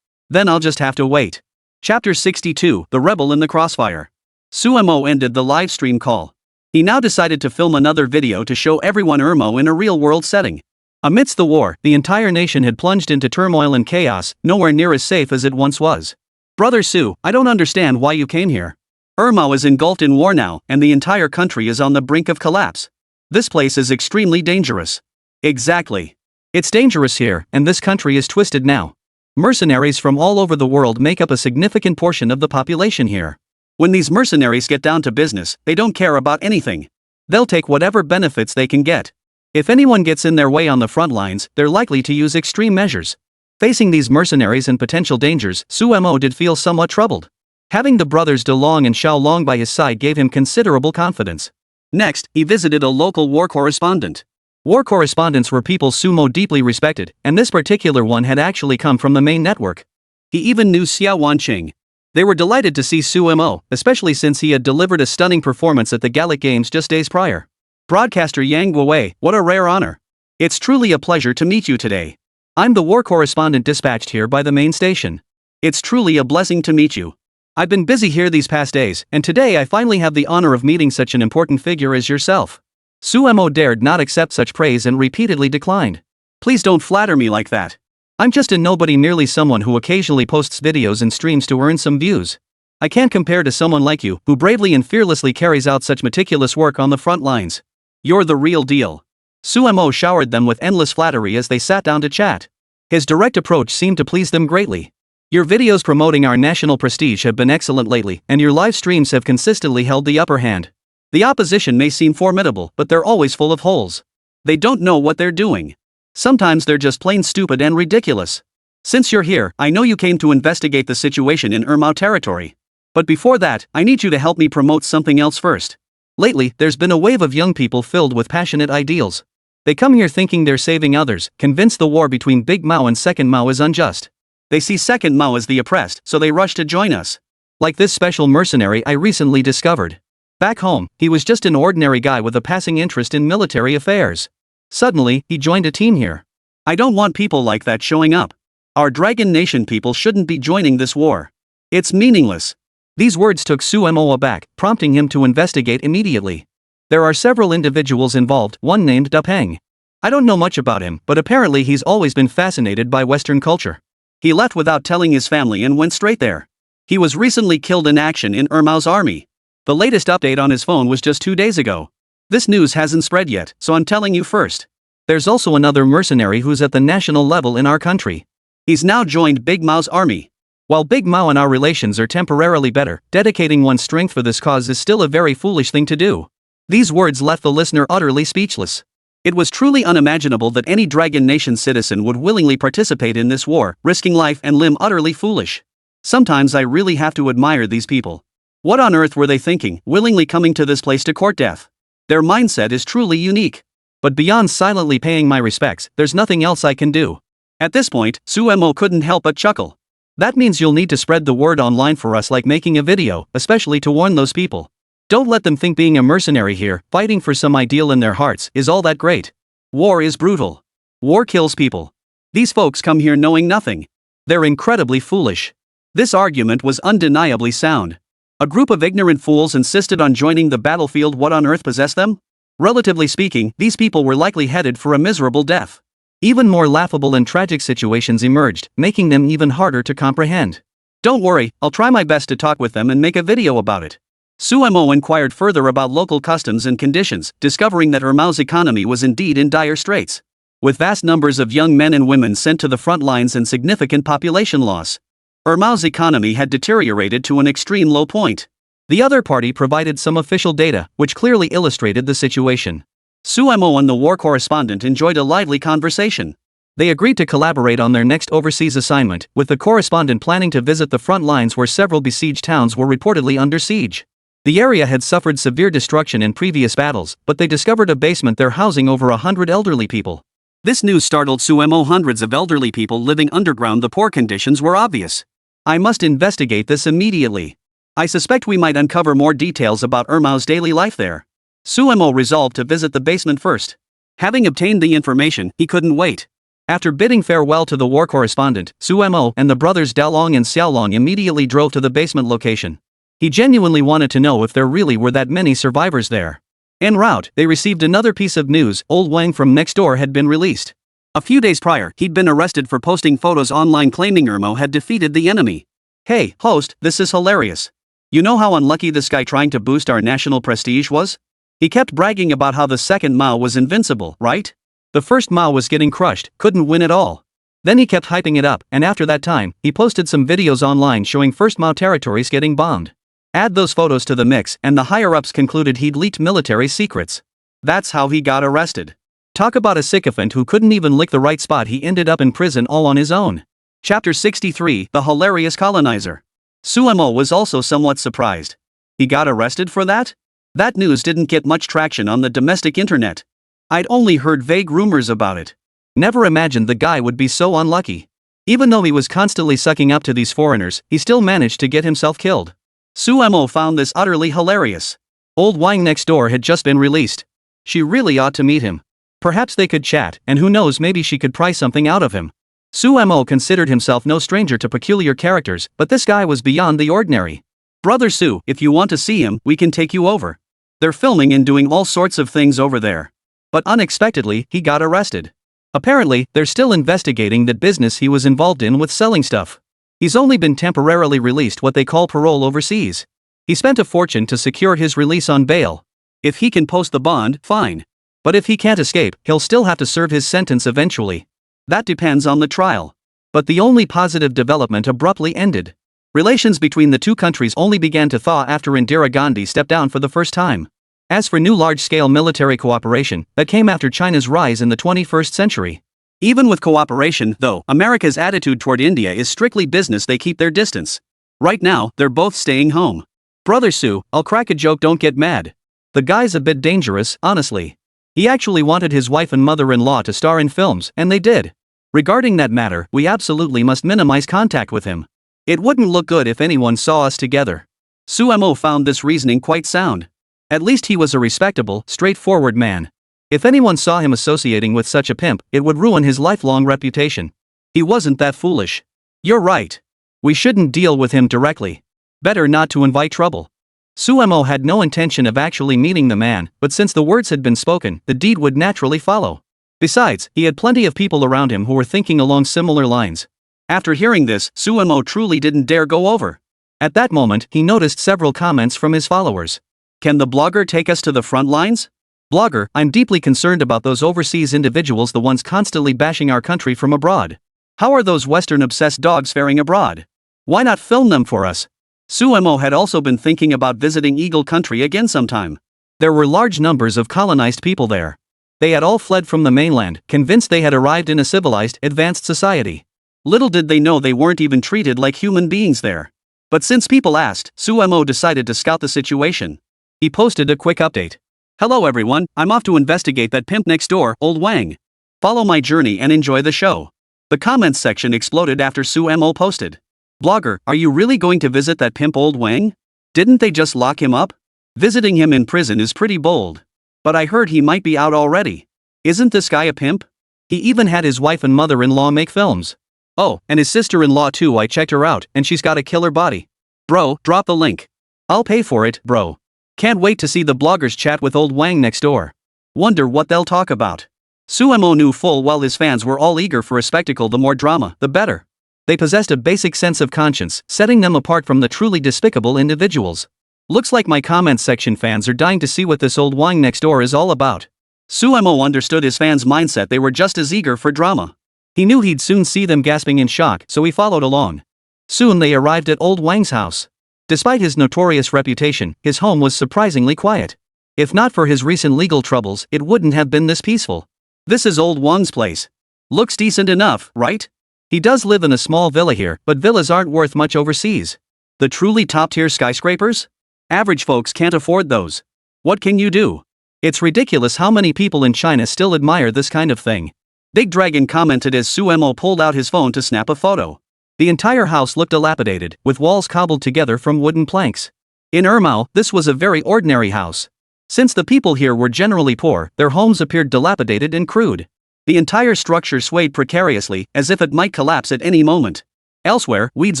Then I'll just have to wait. Chapter 62, The Rebel in the Crossfire. Suemo ended the live stream call. He now decided to film another video to show everyone Irmo in a real-world setting. Amidst the war, the entire nation had plunged into turmoil and chaos, nowhere near as safe as it once was. Brother Su, I don't understand why you came here. Irmo is engulfed in war now, and the entire country is on the brink of collapse. This place is extremely dangerous. Exactly. It's dangerous here, and this country is twisted now. Mercenaries from all over the world make up a significant portion of the population here. When these mercenaries get down to business, they don't care about anything. They'll take whatever benefits they can get. If anyone gets in their way on the front lines, they're likely to use extreme measures. Facing these mercenaries and potential dangers, Suemo did feel somewhat troubled. Having the brothers De Long and Xiao Long by his side gave him considerable confidence. Next, he visited a local war correspondent. War correspondents were people Sumo deeply respected, and this particular one had actually come from the main network. He even knew Xiao Wanqing. They were delighted to see Suemo, especially since he had delivered a stunning performance at the Gallic Games just days prior. Broadcaster Yang Guowei, what a rare honor. It's truly a pleasure to meet you today. I'm the war correspondent dispatched here by the main station. It's truly a blessing to meet you. I've been busy here these past days, and today I finally have the honor of meeting such an important figure as yourself. Suemo dared not accept such praise and repeatedly declined. Please don't flatter me like that. I'm just a nobody, merely someone who occasionally posts videos and streams to earn some views. I can't compare to someone like you, who bravely and fearlessly carries out such meticulous work on the front lines. You're the real deal. Suemo showered them with endless flattery as they sat down to chat. His direct approach seemed to please them greatly. Your videos promoting our national prestige have been excellent lately, and your live streams have consistently held the upper hand. The opposition may seem formidable, but they're always full of holes. They don't know what they're doing. Sometimes they're just plain stupid and ridiculous. Since you're here, I know you came to investigate the situation in Irmo territory. But before that, I need you to help me promote something else first. Lately, there's been a wave of young people filled with passionate ideals. They come here thinking they're saving others, convinced the war between Big Mao and Second Mao is unjust. They see Second Mao as the oppressed, so they rush to join us. Like this special mercenary I recently discovered. Back home, he was just an ordinary guy with a passing interest in military affairs. Suddenly, he joined a team here. I don't want people like that showing up. Our Dragon Nation people shouldn't be joining this war. It's meaningless. These words took Suemo aback, prompting him to investigate immediately. There are several individuals involved, one named Da Peng. I don't know much about him, but apparently he's always been fascinated by Western culture. He left without telling his family and went straight there. He was recently killed in action in Irmo's army. The latest update on his phone was just 2 days ago. This news hasn't spread yet, so I'm telling you first. There's also another mercenary who's at the national level in our country. He's now joined Big Mao's army. While Big Mao and our relations are temporarily better, dedicating one's strength for this cause is still a very foolish thing to do. These words left the listener utterly speechless. It was truly unimaginable that any Dragon Nation citizen would willingly participate in this war, risking life and limb. Utterly foolish. Sometimes I really have to admire these people. What on earth were they thinking, willingly coming to this place to court death? Their mindset is truly unique. But beyond silently paying my respects, there's nothing else I can do. At this point, Suemo couldn't help but chuckle. That means you'll need to spread the word online for us, like making a video, especially to warn those people. Don't let them think being a mercenary here, fighting for some ideal in their hearts, is all that great. War is brutal. War kills people. These folks come here knowing nothing. They're incredibly foolish. This argument was undeniably sound. A group of ignorant fools insisted on joining the battlefield. What on earth possessed them? Relatively speaking, these people were likely headed for a miserable death. Even more laughable and tragic situations emerged, making them even harder to comprehend. Don't worry, I'll try my best to talk with them and make a video about it. Suemo inquired further about local customs and conditions, discovering that Ermao's economy was indeed in dire straits. With vast numbers of young men and women sent to the front lines and significant population loss, Ermao's economy had deteriorated to an extreme low point. The other party provided some official data, which clearly illustrated the situation. Suemo and the war correspondent enjoyed a lively conversation. They agreed to collaborate on their next overseas assignment, with the correspondent planning to visit the front lines where several besieged towns were reportedly under siege. The area had suffered severe destruction in previous battles, but they discovered a basement there housing over 100 elderly people. This news startled Suemo. Hundreds of elderly people living underground. The poor conditions were obvious. I must investigate this immediately. I suspect we might uncover more details about Ermao's daily life there. Suemo resolved to visit the basement first. Having obtained the information, he couldn't wait. After bidding farewell to the war correspondent, Suemo and the brothers Dalong and Xiaolong immediately drove to the basement location. He genuinely wanted to know if there really were that many survivors there. En route, they received another piece of news. Old Wang from next door had been released. A few days prior, he'd been arrested for posting photos online claiming Ermao had defeated the enemy. Hey, host, this is hilarious. You know how unlucky this guy trying to boost our national prestige was? He kept bragging about how the second Mao was invincible, right? The first Mao was getting crushed, couldn't win at all. Then he kept hyping it up, and after that time, he posted some videos online showing first Mao territories getting bombed. Add those photos to the mix, and the higher-ups concluded he'd leaked military secrets. That's how he got arrested. Talk about a sycophant who couldn't even lick the right spot. He ended up in prison all on his own. Chapter 63, The Hilarious Colonizer. Suemo was also somewhat surprised. He got arrested for that? That news didn't get much traction on the domestic internet. I'd only heard vague rumors about it. Never imagined the guy would be so unlucky. Even though he was constantly sucking up to these foreigners, he still managed to get himself killed. Suemo found this utterly hilarious. Old Wang next door had just been released. She really ought to meet him. Perhaps they could chat, and who knows, maybe she could pry something out of him. Suemo considered himself no stranger to peculiar characters, but this guy was beyond the ordinary. Brother Su, if you want to see him, we can take you over. They're filming and doing all sorts of things over there. But unexpectedly, he got arrested. Apparently, they're still investigating that business he was involved in with selling stuff. He's only been temporarily released, what they call parole overseas. He spent a fortune to secure his release on bail. If he can post the bond, fine. But if he can't escape, he'll still have to serve his sentence eventually. That depends on the trial. But the only positive development abruptly ended. Relations between the two countries only began to thaw after Indira Gandhi stepped down for the first time. As for new large-scale military cooperation, that came after China's rise in the 21st century. Even with cooperation, though, America's attitude toward India is strictly business. They keep their distance. Right now, they're both staying home. Brother Su, I'll crack a joke, don't get mad. The guy's a bit dangerous, honestly. He actually wanted his wife and mother-in-law to star in films, and they did. Regarding that matter, we absolutely must minimize contact with him. It wouldn't look good if anyone saw us together. Suemo found this reasoning quite sound. At least he was a respectable, straightforward man. If anyone saw him associating with such a pimp, it would ruin his lifelong reputation. He wasn't that foolish. You're right. We shouldn't deal with him directly. Better not to invite trouble. Suemo had no intention of actually meeting the man, but since the words had been spoken, the deed would naturally follow. Besides, he had plenty of people around him who were thinking along similar lines. After hearing this, Suemo truly didn't dare go over. At that moment, he noticed several comments from his followers. Can the blogger take us to the front lines? Blogger, I'm deeply concerned about those overseas individuals, the ones constantly bashing our country from abroad. How are those Western-obsessed dogs faring abroad? Why not film them for us? Suemo had also been thinking about visiting Eagle Country again sometime. There were large numbers of colonized people there. They had all fled from the mainland, convinced they had arrived in a civilized, advanced society. Little did they know they weren't even treated like human beings there. But since people asked, Suemo decided to scout the situation. He posted a quick update. Hello everyone, I'm off to investigate that pimp next door, Old Wang. Follow my journey and enjoy the show. The comments section exploded after Suemo posted. Blogger, are you really going to visit that pimp Old Wang? Didn't they just lock him up? Visiting him in prison is pretty bold. But I heard he might be out already. Isn't this guy a pimp? He even had his wife and mother-in-law make films. Oh, and his sister-in-law too. I checked her out, and she's got a killer body. Bro, drop the link. I'll pay for it, bro. Can't wait to see the bloggers chat with Old Wang next door. Wonder what they'll talk about. Suemo knew full well his fans were all eager for a spectacle. The more drama, the better. They possessed a basic sense of conscience, setting them apart from the truly despicable individuals. Looks like my comments section fans are dying to see what this Old Wang next door is all about. Suemo understood his fans' mindset. They were just as eager for drama. He knew he'd soon see them gasping in shock, so he followed along. Soon they arrived at Old Wang's house. Despite his notorious reputation, his home was surprisingly quiet. If not for his recent legal troubles, it wouldn't have been this peaceful. This is Old Wang's place. Looks decent enough, right? He does live in a small villa here, but villas aren't worth much overseas. The truly top-tier skyscrapers? Average folks can't afford those. What can you do? It's ridiculous how many people in China still admire this kind of thing. Big Dragon commented as Suemo pulled out his phone to snap a photo. The entire house looked dilapidated, with walls cobbled together from wooden planks. In Ermao, this was a very ordinary house. Since the people here were generally poor, their homes appeared dilapidated and crude. The entire structure swayed precariously, as if it might collapse at any moment. Elsewhere, weeds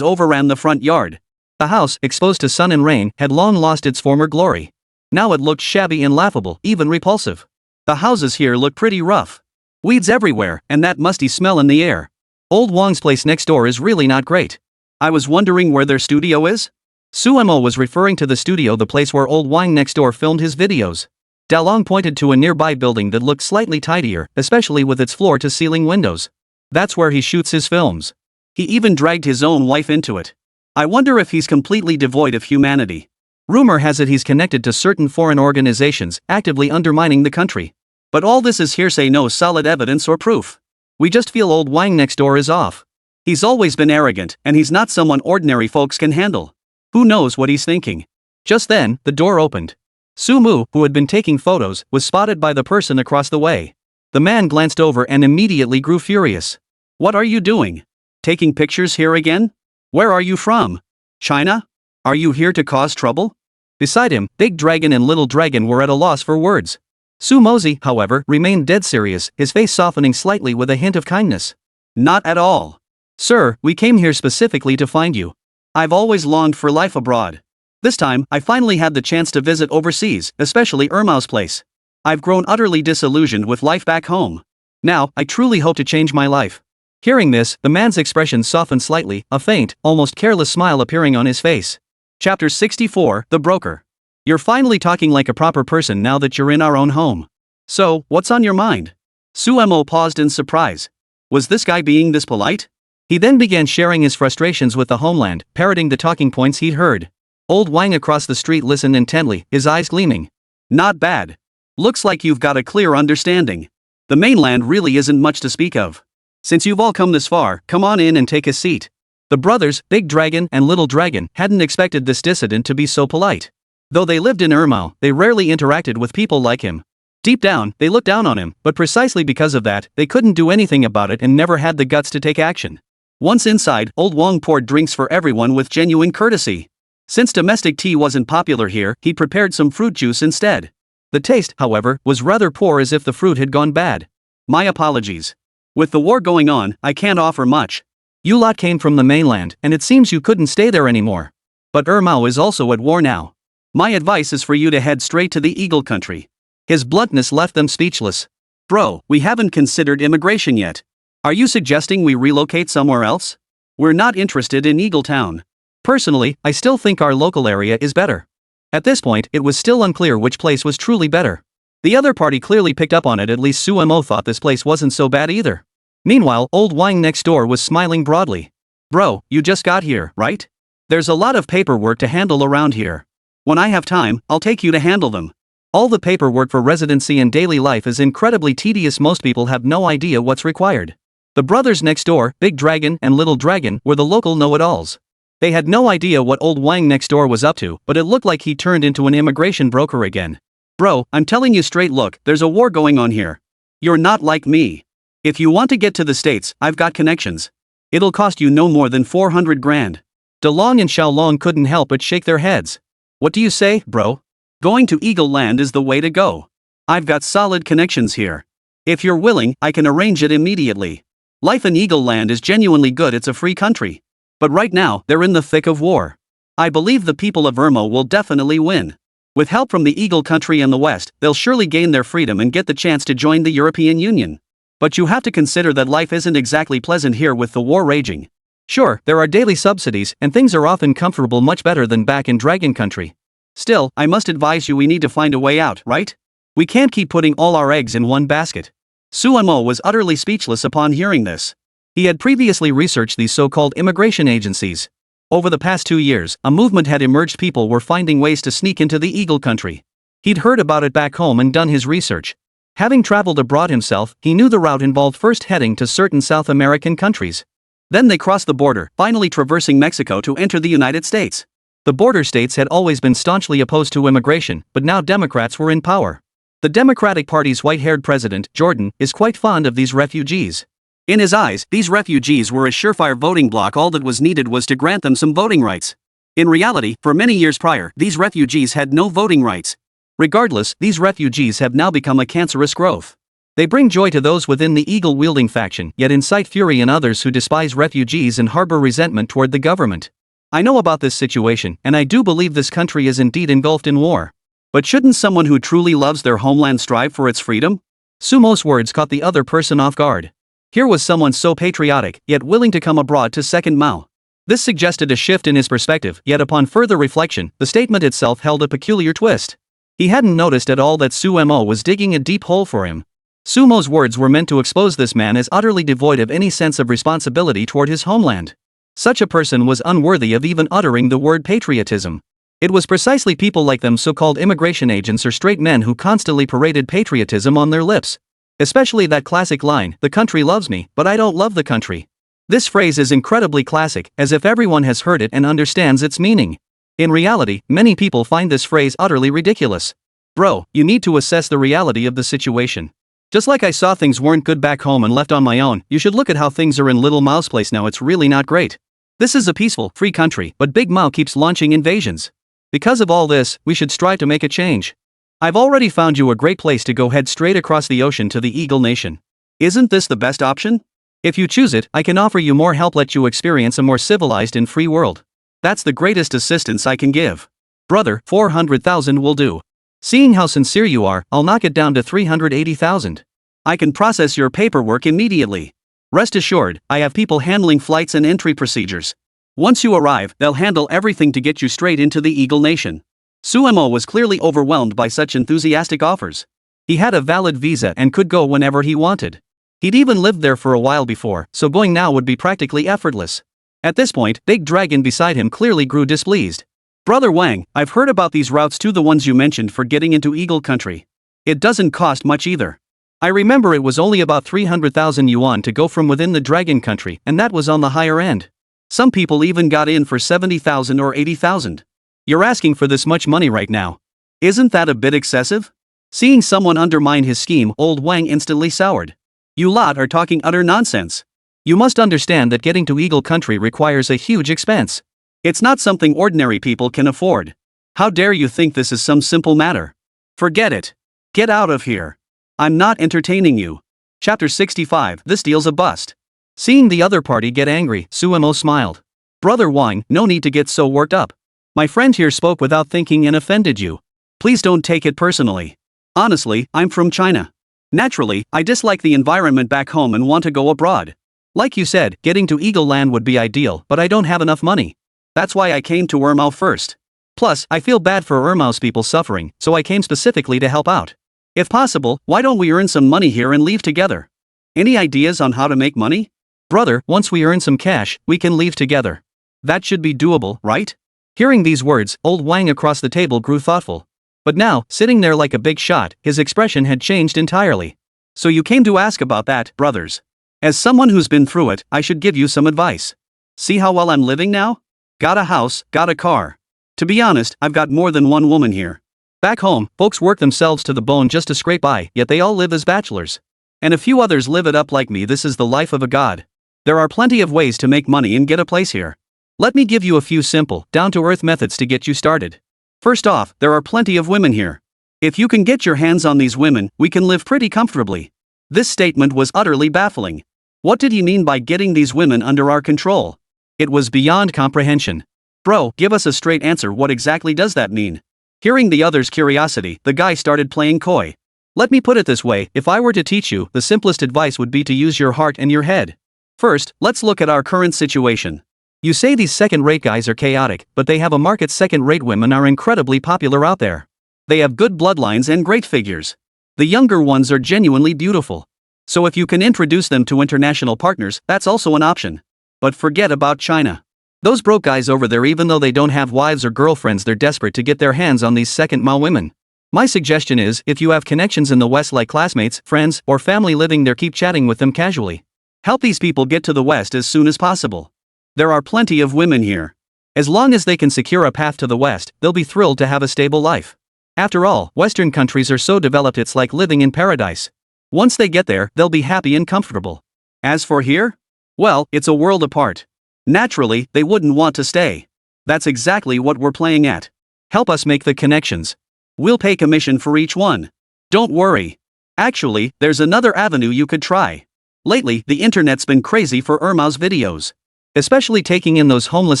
overran the front yard. The house, exposed to sun and rain, had long lost its former glory. Now it looked shabby and laughable, even repulsive. The houses here look pretty rough. Weeds everywhere, and that musty smell in the air. Old Wang's place next door is really not great. I was wondering where their studio is? Suemo was referring to the studio, the place where Old Wang next door filmed his videos. Dalong pointed to a nearby building that looked slightly tidier, especially with its floor-to-ceiling windows. That's where he shoots his films. He even dragged his own wife into it. I wonder if he's completely devoid of humanity. Rumor has it he's connected to certain foreign organizations, actively undermining the country. But all this is hearsay, no solid evidence or proof. We just feel Old Wang next door is off. He's always been arrogant, and he's not someone ordinary folks can handle. Who knows what he's thinking? Just then, the door opened. Sumu, who had been taking photos, was spotted by the person across the way. The man glanced over and immediately grew furious. What are you doing? Taking pictures here again? Where are you from? China? Are you here to cause trouble? Beside him, Big Dragon and Little Dragon were at a loss for words. Sumozi, however, remained dead serious, his face softening slightly with a hint of kindness. Not at all. Sir, we came here specifically to find you. I've always longed for life abroad. This time, I finally had the chance to visit overseas, especially Ermao's place. I've grown utterly disillusioned with life back home. Now, I truly hope to change my life. Hearing this, the man's expression softened slightly, a faint, almost careless smile appearing on his face. Chapter 64, The Broker. You're finally talking like a proper person now that you're in our own home. So, what's on your mind? Suemo paused in surprise. Was this guy being this polite? He then began sharing his frustrations with the homeland, parroting the talking points he'd heard. Old Wang across the street listened intently, his eyes gleaming. Not bad. Looks like you've got a clear understanding. The mainland really isn't much to speak of. Since you've all come this far, come on in and take a seat. The brothers, Big Dragon and Little Dragon, hadn't expected this dissident to be so polite. Though they lived in Ermao, they rarely interacted with people like him. Deep down, they looked down on him, but precisely because of that, they couldn't do anything about it and never had the guts to take action. Once inside, Old Wang poured drinks for everyone with genuine courtesy. Since domestic tea wasn't popular here, he prepared some fruit juice instead. The taste, however, was rather poor, as if the fruit had gone bad. My apologies. With the war going on, I can't offer much. You lot came from the mainland, and it seems you couldn't stay there anymore. But Ermao is also at war now. My advice is for you to head straight to the Eagle Country. His bluntness left them speechless. Bro, we haven't considered immigration yet. Are you suggesting we relocate somewhere else? We're not interested in Eagle Town. Personally, I still think our local area is better. At this point, it was still unclear which place was truly better. The other party clearly picked up on it. At least Suemo thought this place wasn't so bad either. Meanwhile, Old Wang next door was smiling broadly. Bro, you just got here, right? There's a lot of paperwork to handle around here. When I have time, I'll take you to handle them. All the paperwork for residency and daily life is incredibly tedious. Most people have no idea what's required. The brothers next door, Big Dragon and Little Dragon, were the local know-it-alls. They had no idea what old Wang next door was up to, but it looked like he turned into an immigration broker again. Bro, I'm telling you straight, look, there's a war going on here. You're not like me. If you want to get to the States, I've got connections. It'll cost you no more than 400 grand. De Long and Xiaolong couldn't help but shake their heads. What do you say, bro? Going to Eagle Land is the way to go. I've got solid connections here. If you're willing, I can arrange it immediately. Life in Eagle Land is genuinely good. It's a free country. But right now, they're in the thick of war. I believe the people of Irmo will definitely win. With help from the Eagle country and the West, they'll surely gain their freedom and get the chance to join the European Union. But you have to consider that life isn't exactly pleasant here with the war raging. Sure, there are daily subsidies, and things are often comfortable, much better than back in Dragon Country. Still, I must advise you, we need to find a way out, right? We can't keep putting all our eggs in one basket. Suemo was utterly speechless upon hearing this. He had previously researched these so-called immigration agencies. Over the past 2 years, a movement had emerged. People were finding ways to sneak into the Eagle country. He'd heard about it back home and done his research. Having traveled abroad himself, he knew the route involved first heading to certain South American countries. Then they crossed the border, finally traversing Mexico to enter the United States. The border states had always been staunchly opposed to immigration, but now Democrats were in power. The Democratic Party's white-haired president, Jordan, is quite fond of these refugees. In his eyes, these refugees were a surefire voting bloc. All that was needed was to grant them some voting rights. In reality, for many years prior, these refugees had no voting rights. Regardless, these refugees have now become a cancerous growth. They bring joy to those within the eagle-wielding faction, yet incite fury in others who despise refugees and harbor resentment toward the government. I know about this situation, and I do believe this country is indeed engulfed in war. But shouldn't someone who truly loves their homeland strive for its freedom? Sumo's words caught the other person off guard. Here was someone so patriotic, yet willing to come abroad to second Mao. This suggested a shift in his perspective, yet upon further reflection, the statement itself held a peculiar twist. He hadn't noticed at all that Suemo was digging a deep hole for him. Sumo's words were meant to expose this man as utterly devoid of any sense of responsibility toward his homeland. Such a person was unworthy of even uttering the word patriotism. It was precisely people like them, so-called immigration agents or straight men, who constantly paraded patriotism on their lips. Especially that classic line, "The country loves me, but I don't love the country." This phrase is incredibly classic, as if everyone has heard it and understands its meaning. In reality, many people find this phrase utterly ridiculous. Bro, you need to assess the reality of the situation. Just like I saw things weren't good back home and left on my own, you should look at how things are in Little Mao's place now. It's really not great. This is a peaceful, free country, but Big Mao keeps launching invasions. Because of all this, we should strive to make a change. I've already found you a great place to go. Head straight across the ocean to the Eagle Nation. Isn't this the best option? If you choose it, I can offer you more help, let you experience a more civilized and free world. That's the greatest assistance I can give. Brother, 400,000 will do. Seeing how sincere you are, I'll knock it down to 380,000. I can process your paperwork immediately. Rest assured, I have people handling flights and entry procedures. Once you arrive, they'll handle everything to get you straight into the Eagle Nation. Suemo was clearly overwhelmed by such enthusiastic offers. He had a valid visa and could go whenever he wanted. He'd even lived there for a while before, so going now would be practically effortless. At this point, Big Dragon beside him clearly grew displeased. Brother Wang, I've heard about these routes too, the ones you mentioned for getting into Eagle Country. It doesn't cost much either. I remember it was only about 300,000 yuan to go from within the Dragon Country, and that was on the higher end. Some people even got in for 70,000 or 80,000. You're asking for this much money right now. Isn't that a bit excessive? Seeing someone undermine his scheme, old Wang instantly soured. You lot are talking utter nonsense. You must understand that getting to Eagle Country requires a huge expense. It's not something ordinary people can afford. How dare you think this is some simple matter? Forget it. Get out of here. I'm not entertaining you. Chapter 65, This deal's a bust. Seeing the other party get angry, Suemo smiled. Brother Wang, no need to get so worked up. My friend here spoke without thinking and offended you. Please don't take it personally. Honestly, I'm from China. Naturally, I dislike the environment back home and want to go abroad. Like you said, getting to Eagle Land would be ideal, but I don't have enough money. That's why I came to Irmo first. Plus, I feel bad for Irmo's people suffering, so I came specifically to help out. If possible, why don't we earn some money here and leave together? Any ideas on how to make money? Brother, once we earn some cash, we can leave together. That should be doable, right? Hearing these words, old Wang across the table grew thoughtful. But now, sitting there like a big shot, his expression had changed entirely. So you came to ask about that, brothers. As someone who's been through it, I should give you some advice. See how well I'm living now? Got a house, got a car. To be honest, I've got more than one woman here. Back home, folks work themselves to the bone just to scrape by, yet they all live as bachelors. And a few others live it up like me. This is the life of a god. There are plenty of ways to make money and get a place here. Let me give you a few simple, down-to-earth methods to get you started. First off, there are plenty of women here. If you can get your hands on these women, we can live pretty comfortably. This statement was utterly baffling. What did he mean by getting these women under our control? It was beyond comprehension. Bro, give us a straight answer. What exactly does that mean? Hearing the other's curiosity, the guy started playing coy. Let me put it this way, if I were to teach you, the simplest advice would be to use your heart and your head. First, let's look at our current situation. You say these second-rate guys are chaotic, but they have a market. Second-rate women are incredibly popular out there. They have good bloodlines and great figures. The younger ones are genuinely beautiful. So if you can introduce them to international partners, that's also an option. But forget about China. Those broke guys over there, even though they don't have wives or girlfriends, they're desperate to get their hands on these second-male women. My suggestion is, if you have connections in the West like classmates, friends, or family living there, keep chatting with them casually. Help these people get to the West as soon as possible. There are plenty of women here. As long as they can secure a path to the West, they'll be thrilled to have a stable life. After all, Western countries are so developed it's like living in paradise. Once they get there, they'll be happy and comfortable. As for here? Well, it's a world apart. Naturally, they wouldn't want to stay. That's exactly what we're playing at. Help us make the connections. We'll pay commission for each one. Don't worry. Actually, there's another avenue you could try. Lately, the internet's been crazy for Ermao's videos. Especially taking in those homeless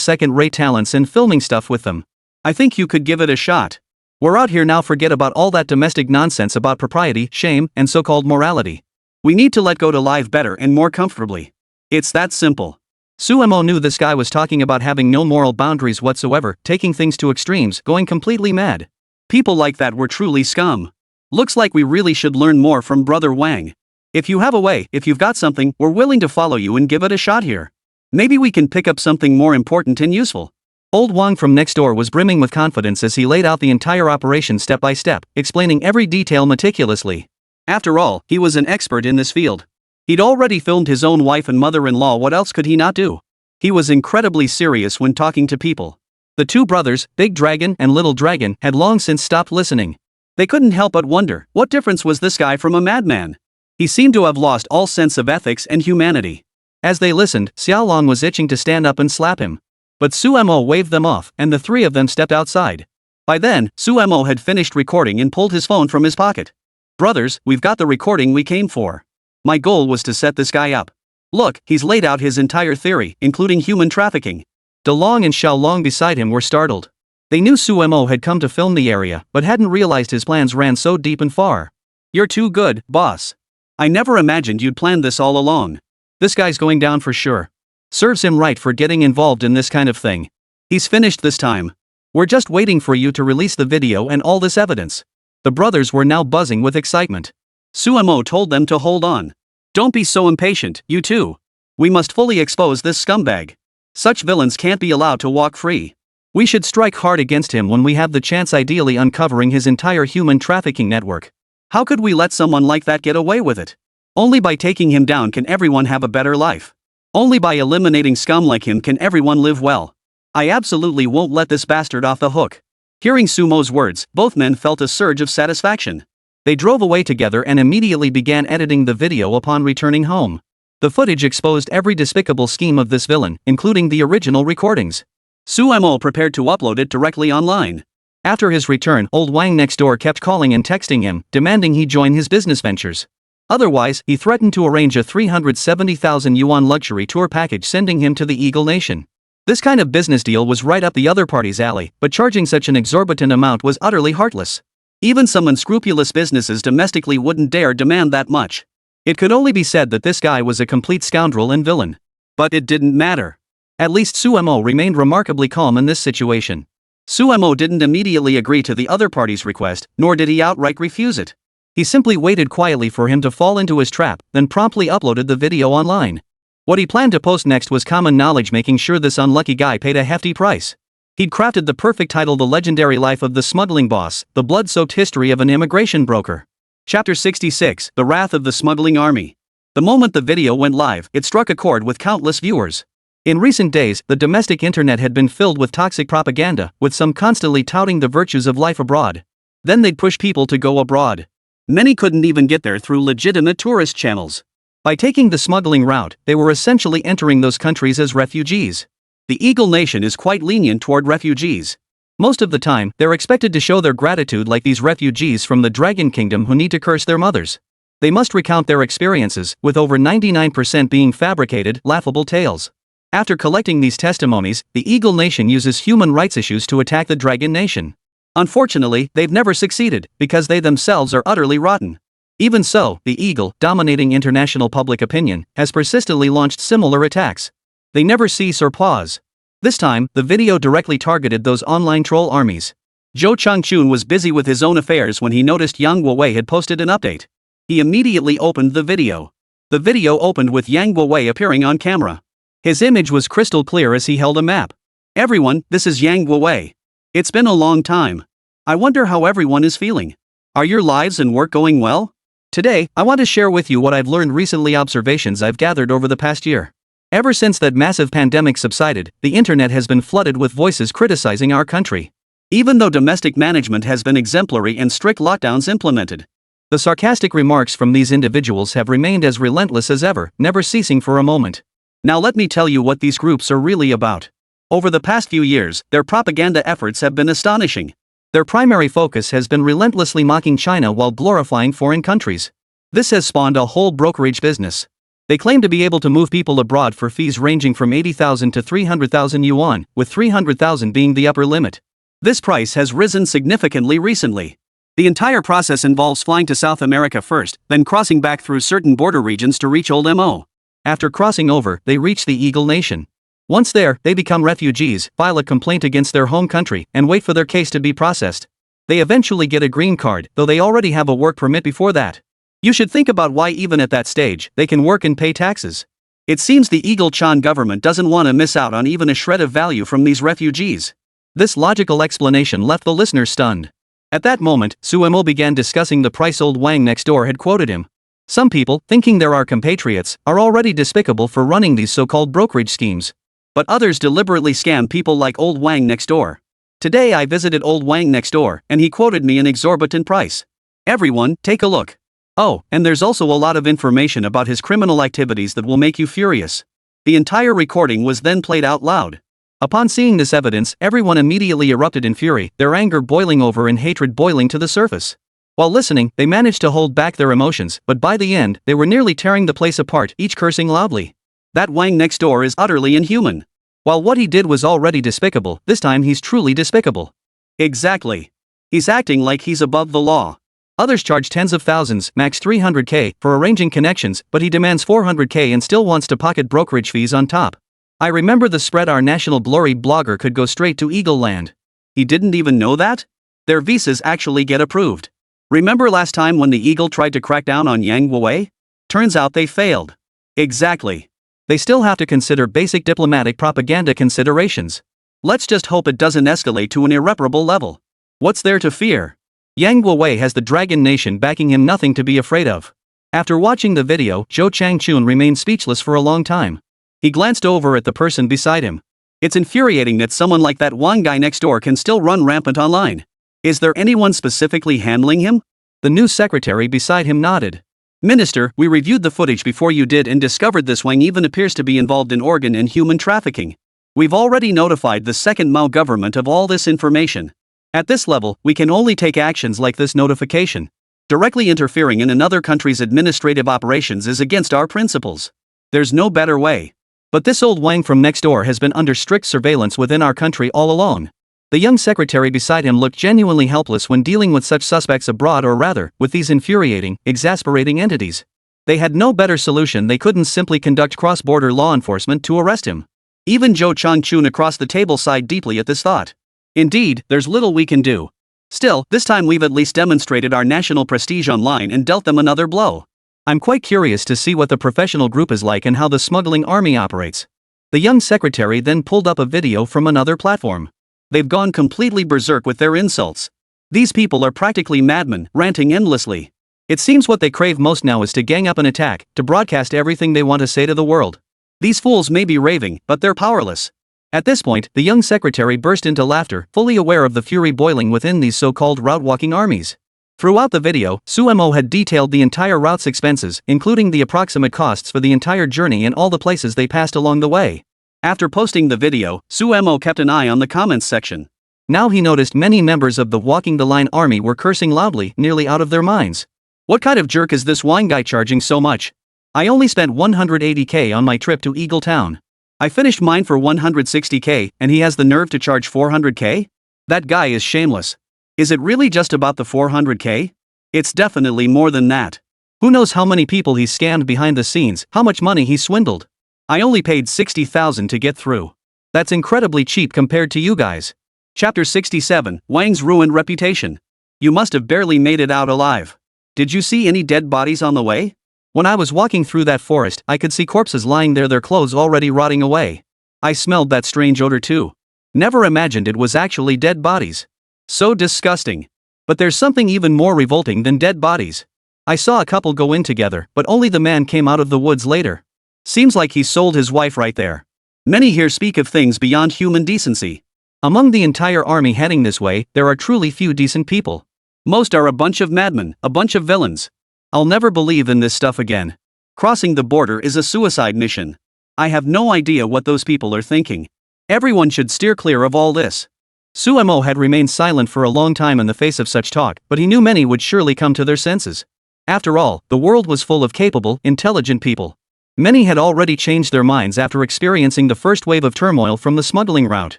second-rate talents and filming stuff with them. I think you could give it a shot. We're out here now, forget about all that domestic nonsense about propriety, shame, and so-called morality. We need to let go to live better and more comfortably. It's that simple. Suemo knew this guy was talking about having no moral boundaries whatsoever, taking things to extremes, going completely mad. People like that were truly scum. Looks like we really should learn more from Brother Wang. If you have a way, if you've got something, we're willing to follow you and give it a shot here. Maybe we can pick up something more important and useful. Old Wang from next door was brimming with confidence as he laid out the entire operation step by step, explaining every detail meticulously. After all, he was an expert in this field. He'd already filmed his own wife and mother-in-law. What else could he not do? He was incredibly serious when talking to people. The two brothers, Big Dragon and Little Dragon, had long since stopped listening. They couldn't help but wonder, what difference was this guy from a madman? He seemed to have lost all sense of ethics and humanity. As they listened, Xiaolong was itching to stand up and slap him. But Suemo waved them off, and the three of them stepped outside. By then, Suemo had finished recording and pulled his phone from his pocket. Brothers, we've got the recording we came for. My goal was to set this guy up. Look, he's laid out his entire theory, including human trafficking. DeLong and Xiaolong beside him were startled. They knew Suemo had come to film the area, but hadn't realized his plans ran so deep and far. You're too good, boss. I never imagined you'd planned this all along. This guy's going down for sure. Serves him right for getting involved in this kind of thing. He's finished this time. We're just waiting for you to release the video and all this evidence. The brothers were now buzzing with excitement. Suemo told them to hold on. Don't be so impatient, you two. We must fully expose this scumbag. Such villains can't be allowed to walk free. We should strike hard against him when we have the chance, ideally uncovering his entire human trafficking network. How could we let someone like that get away with it? Only by taking him down can everyone have a better life. Only by eliminating scum like him can everyone live well. I absolutely won't let this bastard off the hook. Hearing Sumo's words, both men felt a surge of satisfaction. They drove away together and immediately began editing the video upon returning home. The footage exposed every despicable scheme of this villain, including the original recordings. Suemo prepared to upload it directly online. After his return, old Wang next door kept calling and texting him, demanding he join his business ventures. Otherwise, he threatened to arrange a 370,000 yuan luxury tour package sending him to the Eagle Nation. This kind of business deal was right up the other party's alley, but charging such an exorbitant amount was utterly heartless. Even some unscrupulous businesses domestically wouldn't dare demand that much. It could only be said that this guy was a complete scoundrel and villain. But it didn't matter. At least Suemo remained remarkably calm in this situation. Suemo didn't immediately agree to the other party's request, nor did he outright refuse it. He simply waited quietly for him to fall into his trap, then promptly uploaded the video online. What he planned to post next was common knowledge, making sure this unlucky guy paid a hefty price. He'd crafted the perfect title: The Legendary Life of the Smuggling Boss, the blood-soaked history of an immigration broker. Chapter 66, The Wrath of the Smuggling Army. The moment the video went live, it struck a chord with countless viewers. In recent days, the domestic internet had been filled with toxic propaganda, with some constantly touting the virtues of life abroad. Then they'd push people to go abroad. Many couldn't even get there through legitimate tourist channels. By taking the smuggling route, they were essentially entering those countries as refugees. The Eagle Nation is quite lenient toward refugees. Most of the time, they're expected to show their gratitude like these refugees from the Dragon Kingdom who need to curse their mothers. They must recount their experiences, with over 99% being fabricated, laughable tales. After collecting these testimonies, the Eagle Nation uses human rights issues to attack the Dragon Nation. Unfortunately, they've never succeeded, because they themselves are utterly rotten. Even so, the Eagle, dominating international public opinion, has persistently launched similar attacks. They never cease or pause. This time, the video directly targeted those online troll armies. Zhou Changchun was busy with his own affairs when he noticed Yang Guowei had posted an update. He immediately opened the video. The video opened with Yang Guowei appearing on camera. His image was crystal clear as he held a map. Everyone, this is Yang Guowei. It's been a long time. I wonder how everyone is feeling. Are your lives and work going well? Today, I want to share with you what I've learned recently, observations I've gathered over the past year. Ever since that massive pandemic subsided, the internet has been flooded with voices criticizing our country. Even though domestic management has been exemplary and strict lockdowns implemented, the sarcastic remarks from these individuals have remained as relentless as ever, never ceasing for a moment. Now let me tell you what these groups are really about. Over the past few years, their propaganda efforts have been astonishing. Their primary focus has been relentlessly mocking China while glorifying foreign countries. This has spawned a whole brokerage business. They claim to be able to move people abroad for fees ranging from 80,000 to 300,000 yuan, with 300,000 being the upper limit. This price has risen significantly recently. The entire process involves flying to South America first, then crossing back through certain border regions to reach Old Mo. After crossing over, they reach the Eagle Nation. Once there, they become refugees, file a complaint against their home country, and wait for their case to be processed. They eventually get a green card, though they already have a work permit before that. You should think about why even at that stage, they can work and pay taxes. It seems the Eagle Chan government doesn't want to miss out on even a shred of value from these refugees. This logical explanation left the listener stunned. At that moment, Su Mo began discussing the price. Old Wang next door had quoted him. Some people, thinking they're our compatriots, are already despicable for running these so-called brokerage schemes. But others deliberately scam people like Old Wang next door. Today I visited Old Wang next door, and he quoted me an exorbitant price. Everyone, take a look. Oh, and there's also a lot of information about his criminal activities that will make you furious. The entire recording was then played out loud. Upon seeing this evidence, everyone immediately erupted in fury, their anger boiling over and hatred boiling to the surface. While listening, they managed to hold back their emotions, but by the end, they were nearly tearing the place apart, each cursing loudly. That Wang next door is utterly inhuman. While what he did was already despicable, this time he's truly despicable. Exactly. He's acting like he's above the law. Others charge tens of thousands, max 300k, for arranging connections, but he demands 400k and still wants to pocket brokerage fees on top. I remember the spread our national blurry blogger could go straight to Eagle Land. He didn't even know that? Their visas actually get approved. Remember last time when the Eagle tried to crack down on Yang Guowei? Turns out they failed. Exactly. They still have to consider basic diplomatic propaganda considerations. Let's just hope it doesn't escalate to an irreparable level. What's there to fear? Yang Guowei has the Dragon Nation backing him, nothing to be afraid of. After watching the video, Zhou Changchun remained speechless for a long time. He glanced over at the person beside him. It's infuriating that someone like that Wang guy next door can still run rampant online. Is there anyone specifically handling him? The news secretary beside him nodded. Minister, we reviewed the footage before you did and discovered this Wang even appears to be involved in organ and human trafficking. We've already notified the second Mao government of all this information. At this level, we can only take actions like this notification. Directly interfering in another country's administrative operations is against our principles. There's no better way. But this old Wang from next door has been under strict surveillance within our country all along. The young secretary beside him looked genuinely helpless when dealing with such suspects abroad, or rather, with these infuriating, exasperating entities. They had no better solution. They couldn't simply conduct cross-border law enforcement to arrest him. Even Zhou Changchun across the table sighed deeply at this thought. Indeed, there's little we can do. Still, this time we've at least demonstrated our national prestige online and dealt them another blow. I'm quite curious to see what the professional group is like and how the smuggling army operates. The young secretary then pulled up a video from another platform. They've gone completely berserk with their insults. These people are practically madmen, ranting endlessly. It seems what they crave most now is to gang up an attack, to broadcast everything they want to say to the world. These fools may be raving, but they're powerless. At this point, the young secretary burst into laughter, fully aware of the fury boiling within these so-called route-walking armies. Throughout the video, Suemo had detailed the entire route's expenses, including the approximate costs for the entire journey and all the places they passed along the way. After posting the video, Suemo kept an eye on the comments section. Now he noticed many members of the Walking the Line army were cursing loudly, nearly out of their minds. What kind of jerk is this wine guy charging so much? I only spent 180k on my trip to Eagle Town. I finished mine for 160k, and he has the nerve to charge 400k? That guy is shameless. Is it really just about the 400k? It's definitely more than that. Who knows how many people he's scammed behind the scenes, how much money he swindled. I only paid 60,000 to get through. That's incredibly cheap compared to you guys. Chapter 67, Wang's Ruined Reputation. You must have barely made it out alive. Did you see any dead bodies on the way? When I was walking through that forest, I could see corpses lying there, their clothes already rotting away. I smelled that strange odor too. Never imagined it was actually dead bodies. So disgusting. But there's something even more revolting than dead bodies. I saw a couple go in together, but only the man came out of the woods later. Seems like he sold his wife right there. Many here speak of things beyond human decency. Among the entire army heading this way, there are truly few decent people. Most are a bunch of madmen, a bunch of villains. I'll never believe in this stuff again. Crossing the border is a suicide mission. I have no idea what those people are thinking. Everyone should steer clear of all this. Suemo had remained silent for a long time in the face of such talk, but he knew many would surely come to their senses. After all, the world was full of capable, intelligent people. Many had already changed their minds after experiencing the first wave of turmoil from the smuggling route.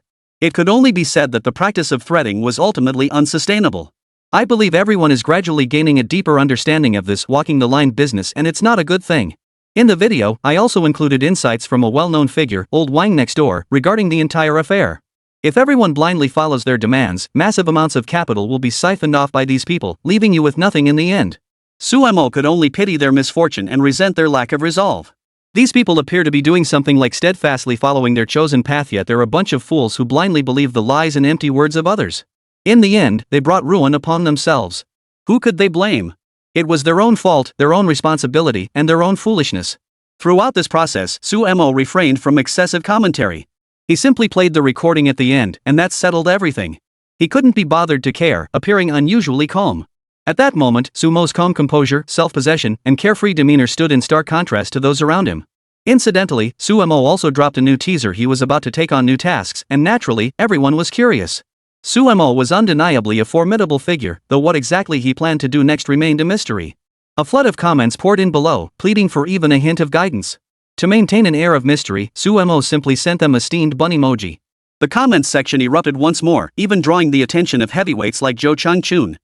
It could only be said that the practice of threading was ultimately unsustainable. I believe everyone is gradually gaining a deeper understanding of this walking the line business, and it's not a good thing. In the video, I also included insights from a well-known figure, Old Wang next door, regarding the entire affair. If everyone blindly follows their demands, massive amounts of capital will be siphoned off by these people, leaving you with nothing in the end. Suemo could only pity their misfortune and resent their lack of resolve. These people appear to be doing something like steadfastly following their chosen path, yet they're a bunch of fools who blindly believe the lies and empty words of others. In the end, they brought ruin upon themselves. Who could they blame? It was their own fault, their own responsibility, and their own foolishness. Throughout this process, Suemo refrained from excessive commentary. He simply played the recording at the end, and that settled everything. He couldn't be bothered to care, appearing unusually calm. At that moment, Sumo's calm composure, self-possession, and carefree demeanor stood in stark contrast to those around him. Incidentally, Suemo also dropped a new teaser. He was about to take on new tasks, and naturally, everyone was curious. Suemo was undeniably a formidable figure, though what exactly he planned to do next remained a mystery. A flood of comments poured in below, pleading for even a hint of guidance. To maintain an air of mystery, Suemo simply sent them a steamed bun emoji. The comments section erupted once more, even drawing the attention of heavyweights like Zhou Changchun.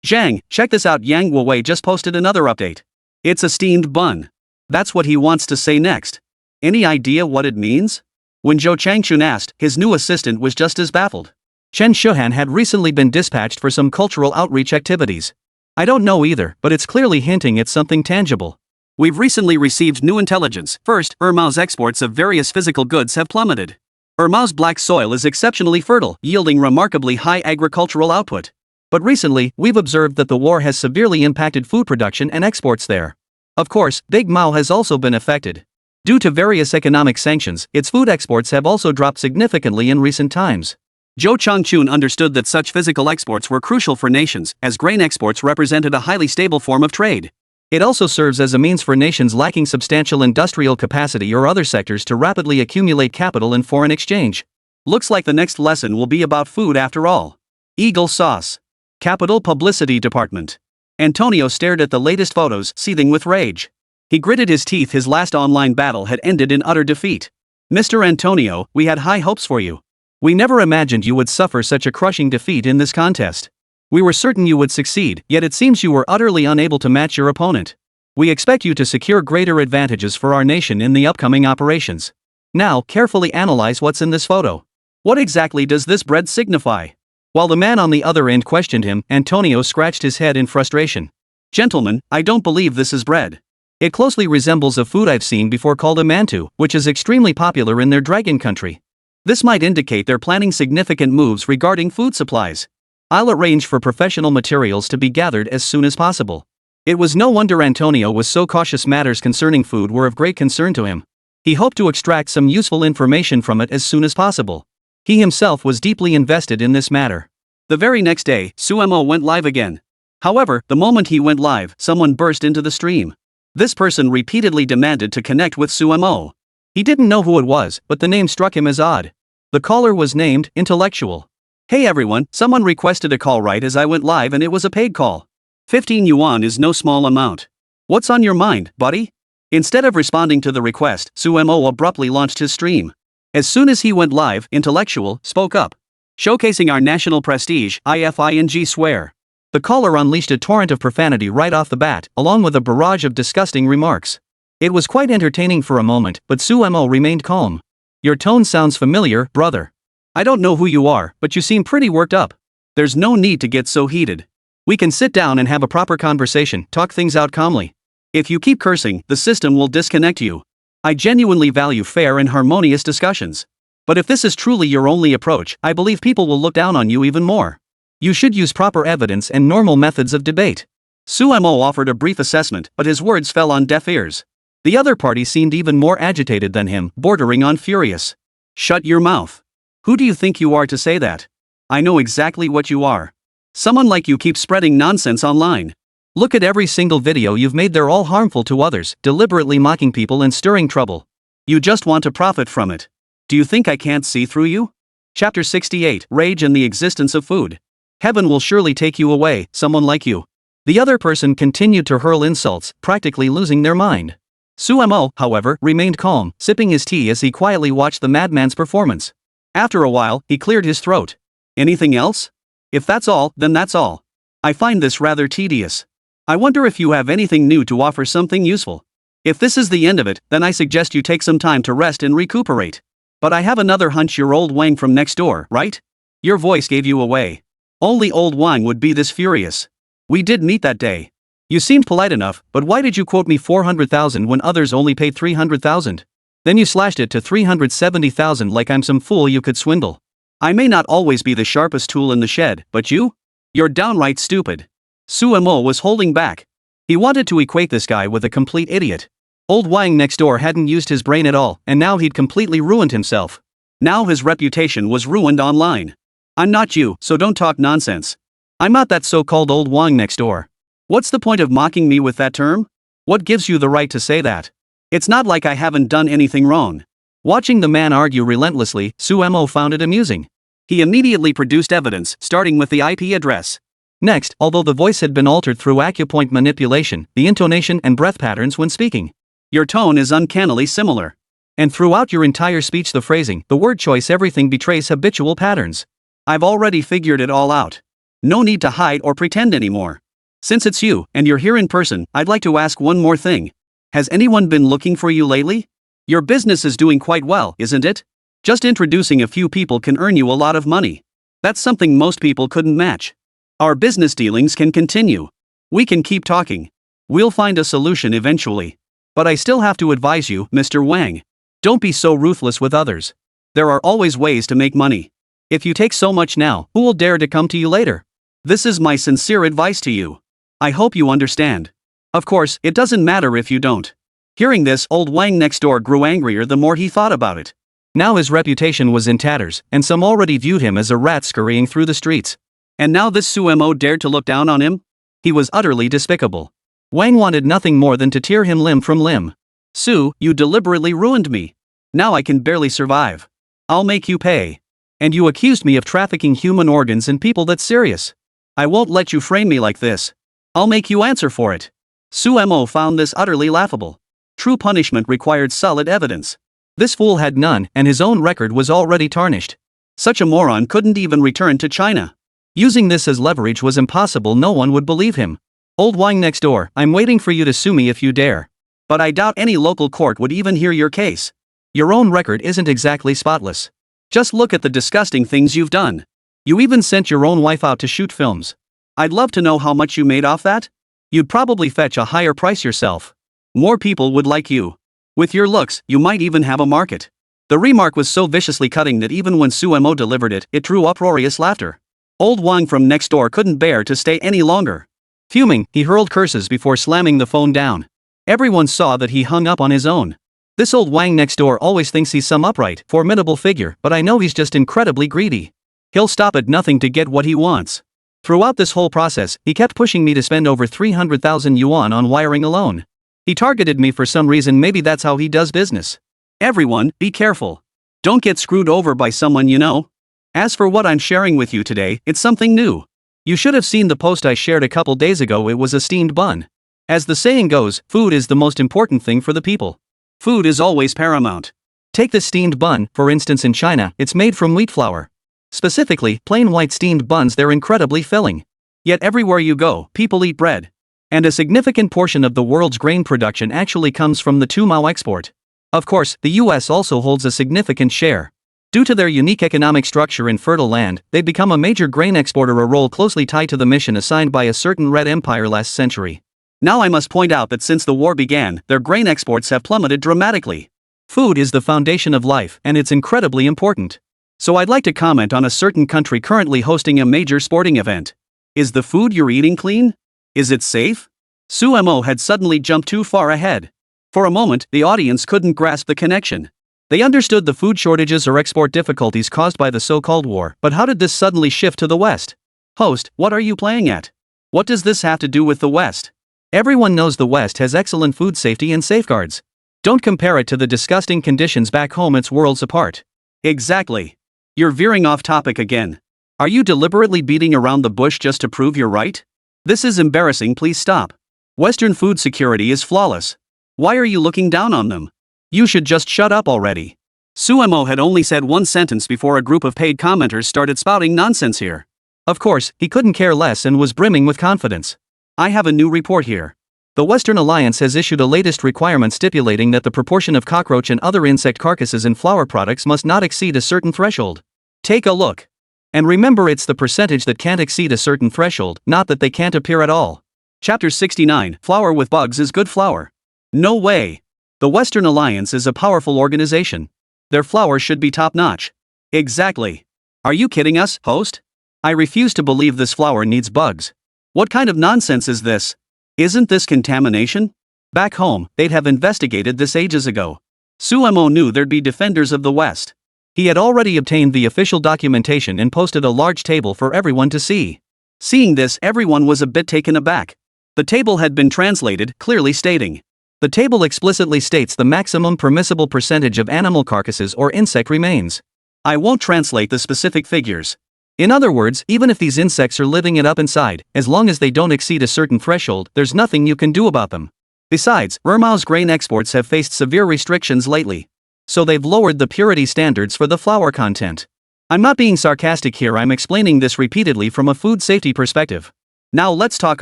Zhang, check this out, Yang Weiwei just posted another update. It's a steamed bun. That's what he wants to say next. Any idea what it means? When Zhou Changchun asked, his new assistant was just as baffled. Chen Shuhan had recently been dispatched for some cultural outreach activities. I don't know either, but it's clearly hinting at something tangible. We've recently received new intelligence. First, Ermao's exports of various physical goods have plummeted. Ermao's black soil is exceptionally fertile, yielding remarkably high agricultural output. But recently, we've observed that the war has severely impacted food production and exports there. Of course, Big Mao has also been affected. Due to various economic sanctions, its food exports have also dropped significantly in recent times. Zhou Changchun understood that such physical exports were crucial for nations, as grain exports represented a highly stable form of trade. It also serves as a means for nations lacking substantial industrial capacity or other sectors to rapidly accumulate capital and foreign exchange. Looks like the next lesson will be about food after all. Eagle sauce. Capital Publicity Department. Antonio stared at the latest photos, seething with rage. He gritted his teeth. His last online battle had ended in utter defeat. Mr. Antonio, we had high hopes for you. We never imagined you would suffer such a crushing defeat in this contest. We were certain you would succeed, yet it seems you were utterly unable to match your opponent. We expect you to secure greater advantages for our nation in the upcoming operations. Now, carefully analyze what's in this photo. What exactly does this bread signify? While the man on the other end questioned him, Antonio scratched his head in frustration. Gentlemen, I don't believe this is bread. It closely resembles a food I've seen before called a mantu, which is extremely popular in their dragon country. This might indicate they're planning significant moves regarding food supplies. I'll arrange for professional materials to be gathered as soon as possible. It was no wonder Antonio was so cautious. Matters concerning food were of great concern to him. He hoped to extract some useful information from it as soon as possible. He himself was deeply invested in this matter. The very next day, Suemo went live again. However, the moment he went live, someone burst into the stream. This person repeatedly demanded to connect with Suemo. He didn't know who it was, but the name struck him as odd. The caller was named Intellectual. Hey everyone, someone requested a call right as I went live and it was a paid call. 15 yuan is no small amount. What's on your mind, buddy? Instead of responding to the request, Suemo abruptly launched his stream. As soon as he went live, Intellectual spoke up. Showcasing our national prestige, IFING swear. The caller unleashed a torrent of profanity right off the bat, along with a barrage of disgusting remarks. It was quite entertaining for a moment, but Suemo remained calm. Your tone sounds familiar, brother. I don't know who you are, but you seem pretty worked up. There's no need to get so heated. We can sit down and have a proper conversation, talk things out calmly. If you keep cursing, the system will disconnect you. I genuinely value fair and harmonious discussions. But if this is truly your only approach, I believe people will look down on you even more. You should use proper evidence and normal methods of debate. Suemo offered a brief assessment, but his words fell on deaf ears. The other party seemed even more agitated than him, bordering on furious. Shut your mouth. Who do you think you are to say that? I know exactly what you are. Someone like you keeps spreading nonsense online. Look at every single video you've made, they're all harmful to others, deliberately mocking people and stirring trouble. You just want to profit from it. Do you think I can't see through you? Chapter 68, Rage and the Existence of Food. Heaven will surely take you away, someone like you. The other person continued to hurl insults, practically losing their mind. Suemo, however, remained calm, sipping his tea as he quietly watched the madman's performance. After a while, he cleared his throat. Anything else? If that's all, then that's all. I find this rather tedious. I wonder if you have anything new to offer, something useful. If this is the end of it, then I suggest you take some time to rest and recuperate. But I have another hunch you're old Wang from next door, right? Your voice gave you away. Only old Wang would be this furious. We did meet that day. You seemed polite enough, but why did you quote me 400,000 when others only paid 300,000? Then you slashed it to 370,000 like I'm some fool you could swindle. I may not always be the sharpest tool in the shed, but you? You're downright stupid. Suemo was holding back. He wanted to equate this guy with a complete idiot. Old Wang next door hadn't used his brain at all, and now he'd completely ruined himself. Now his reputation was ruined online. I'm not you, so don't talk nonsense. I'm not that so-called old Wang next door. What's the point of mocking me with that term? What gives you the right to say that? It's not like I haven't done anything wrong. Watching the man argue relentlessly, Suemo found it amusing. He immediately produced evidence, starting with the IP address. Next, although the voice had been altered through acupoint manipulation, the intonation and breath patterns when speaking. Your tone is uncannily similar. And throughout your entire speech, the phrasing, the word choice, everything betrays habitual patterns. I've already figured it all out. No need to hide or pretend anymore. Since it's you, and you're here in person, I'd like to ask one more thing. Has anyone been looking for you lately? Your business is doing quite well, isn't it? Just introducing a few people can earn you a lot of money. That's something most people couldn't match. Our business dealings can continue. We can keep talking. We'll find a solution eventually. But I still have to advise you, Mr. Wang. Don't be so ruthless with others. There are always ways to make money. If you take so much now, who will dare to come to you later? This is my sincere advice to you. I hope you understand. Of course, it doesn't matter if you don't. Hearing this, old Wang next door grew angrier the more he thought about it. Now his reputation was in tatters, and some already viewed him as a rat scurrying through the streets. And now this Suemo dared to look down on him? He was utterly despicable. Wang wanted nothing more than to tear him limb from limb. Su, you deliberately ruined me. Now I can barely survive. I'll make you pay. And you accused me of trafficking human organs in people, that's serious. I won't let you frame me like this. I'll make you answer for it. Suemo found this utterly laughable. True punishment required solid evidence. This fool had none, and his own record was already tarnished. Such a moron couldn't even return to China. Using this as leverage was impossible, no one would believe him. Old Wang next door, I'm waiting for you to sue me if you dare. But I doubt any local court would even hear your case. Your own record isn't exactly spotless. Just look at the disgusting things you've done. You even sent your own wife out to shoot films. I'd love to know how much you made off that. You'd probably fetch a higher price yourself. More people would like you. With your looks, you might even have a market. The remark was so viciously cutting that even when Suemo delivered it, it drew uproarious laughter. Old Wang from next door couldn't bear to stay any longer. Fuming, he hurled curses before slamming the phone down. Everyone saw that he hung up on his own. This old Wang next door always thinks he's some upright, formidable figure, but I know he's just incredibly greedy. He'll stop at nothing to get what he wants. Throughout this whole process, he kept pushing me to spend over 300,000 yuan on wiring alone. He targeted me for some reason, maybe that's how he does business. Everyone, be careful. Don't get screwed over by someone you know. As for what I'm sharing with you today, it's something new. You should have seen the post I shared a couple days ago. It was a steamed bun. As the saying goes, food is the most important thing for the people. Food is always paramount. Take the steamed bun, for instance. In China, it's made from wheat flour. Specifically, plain white steamed buns. They're incredibly filling. Yet everywhere you go, people eat bread. And a significant portion of the world's grain production actually comes from the Tumao export. Of course, the US also holds a significant share. Due to their unique economic structure in fertile land, they've become a major grain exporter, a role closely tied to the mission assigned by a certain Red Empire last century. Now I must point out that since the war began, their grain exports have plummeted dramatically. Food is the foundation of life, and it's incredibly important. So I'd like to comment on a certain country currently hosting a major sporting event. Is the food you're eating clean? Is it safe? Suemo had suddenly jumped too far ahead. For a moment, the audience couldn't grasp the connection. They understood the food shortages or export difficulties caused by the so-called war, but how did this suddenly shift to the West? Host, what are you playing at? What does this have to do with the West? Everyone knows the West has excellent food safety and safeguards. Don't compare it to the disgusting conditions back home, it's worlds apart. Exactly. You're veering off topic again. Are you deliberately beating around the bush just to prove you're right? This is embarrassing, please stop. Western food security is flawless. Why are you looking down on them? You should just shut up already. Suemo had only said one sentence before a group of paid commenters started spouting nonsense here. Of course, he couldn't care less and was brimming with confidence. I have a new report here. The Western Alliance has issued a latest requirement stipulating that the proportion of cockroach and other insect carcasses in flour products must not exceed a certain threshold. Take a look. And remember, it's the percentage that can't exceed a certain threshold, not that they can't appear at all. Chapter 69, Flour with bugs is good flour. No way. The Western Alliance is a powerful organization. Their flour should be top-notch. Exactly. Are you kidding us, host? I refuse to believe this flour needs bugs. What kind of nonsense is this? Isn't this contamination? Back home, they'd have investigated this ages ago. Suemo knew there'd be defenders of the West. He had already obtained the official documentation and posted a large table for everyone to see. Seeing this, everyone was a bit taken aback. The table had been translated, clearly stating. The table explicitly states the maximum permissible percentage of animal carcasses or insect remains. I won't translate the specific figures. In other words, even if these insects are living it up inside, as long as they don't exceed a certain threshold, there's nothing you can do about them. Besides, Burma's grain exports have faced severe restrictions lately. So they've lowered the purity standards for the flour content. I'm not being sarcastic here, I'm explaining this repeatedly from a food safety perspective. Now let's talk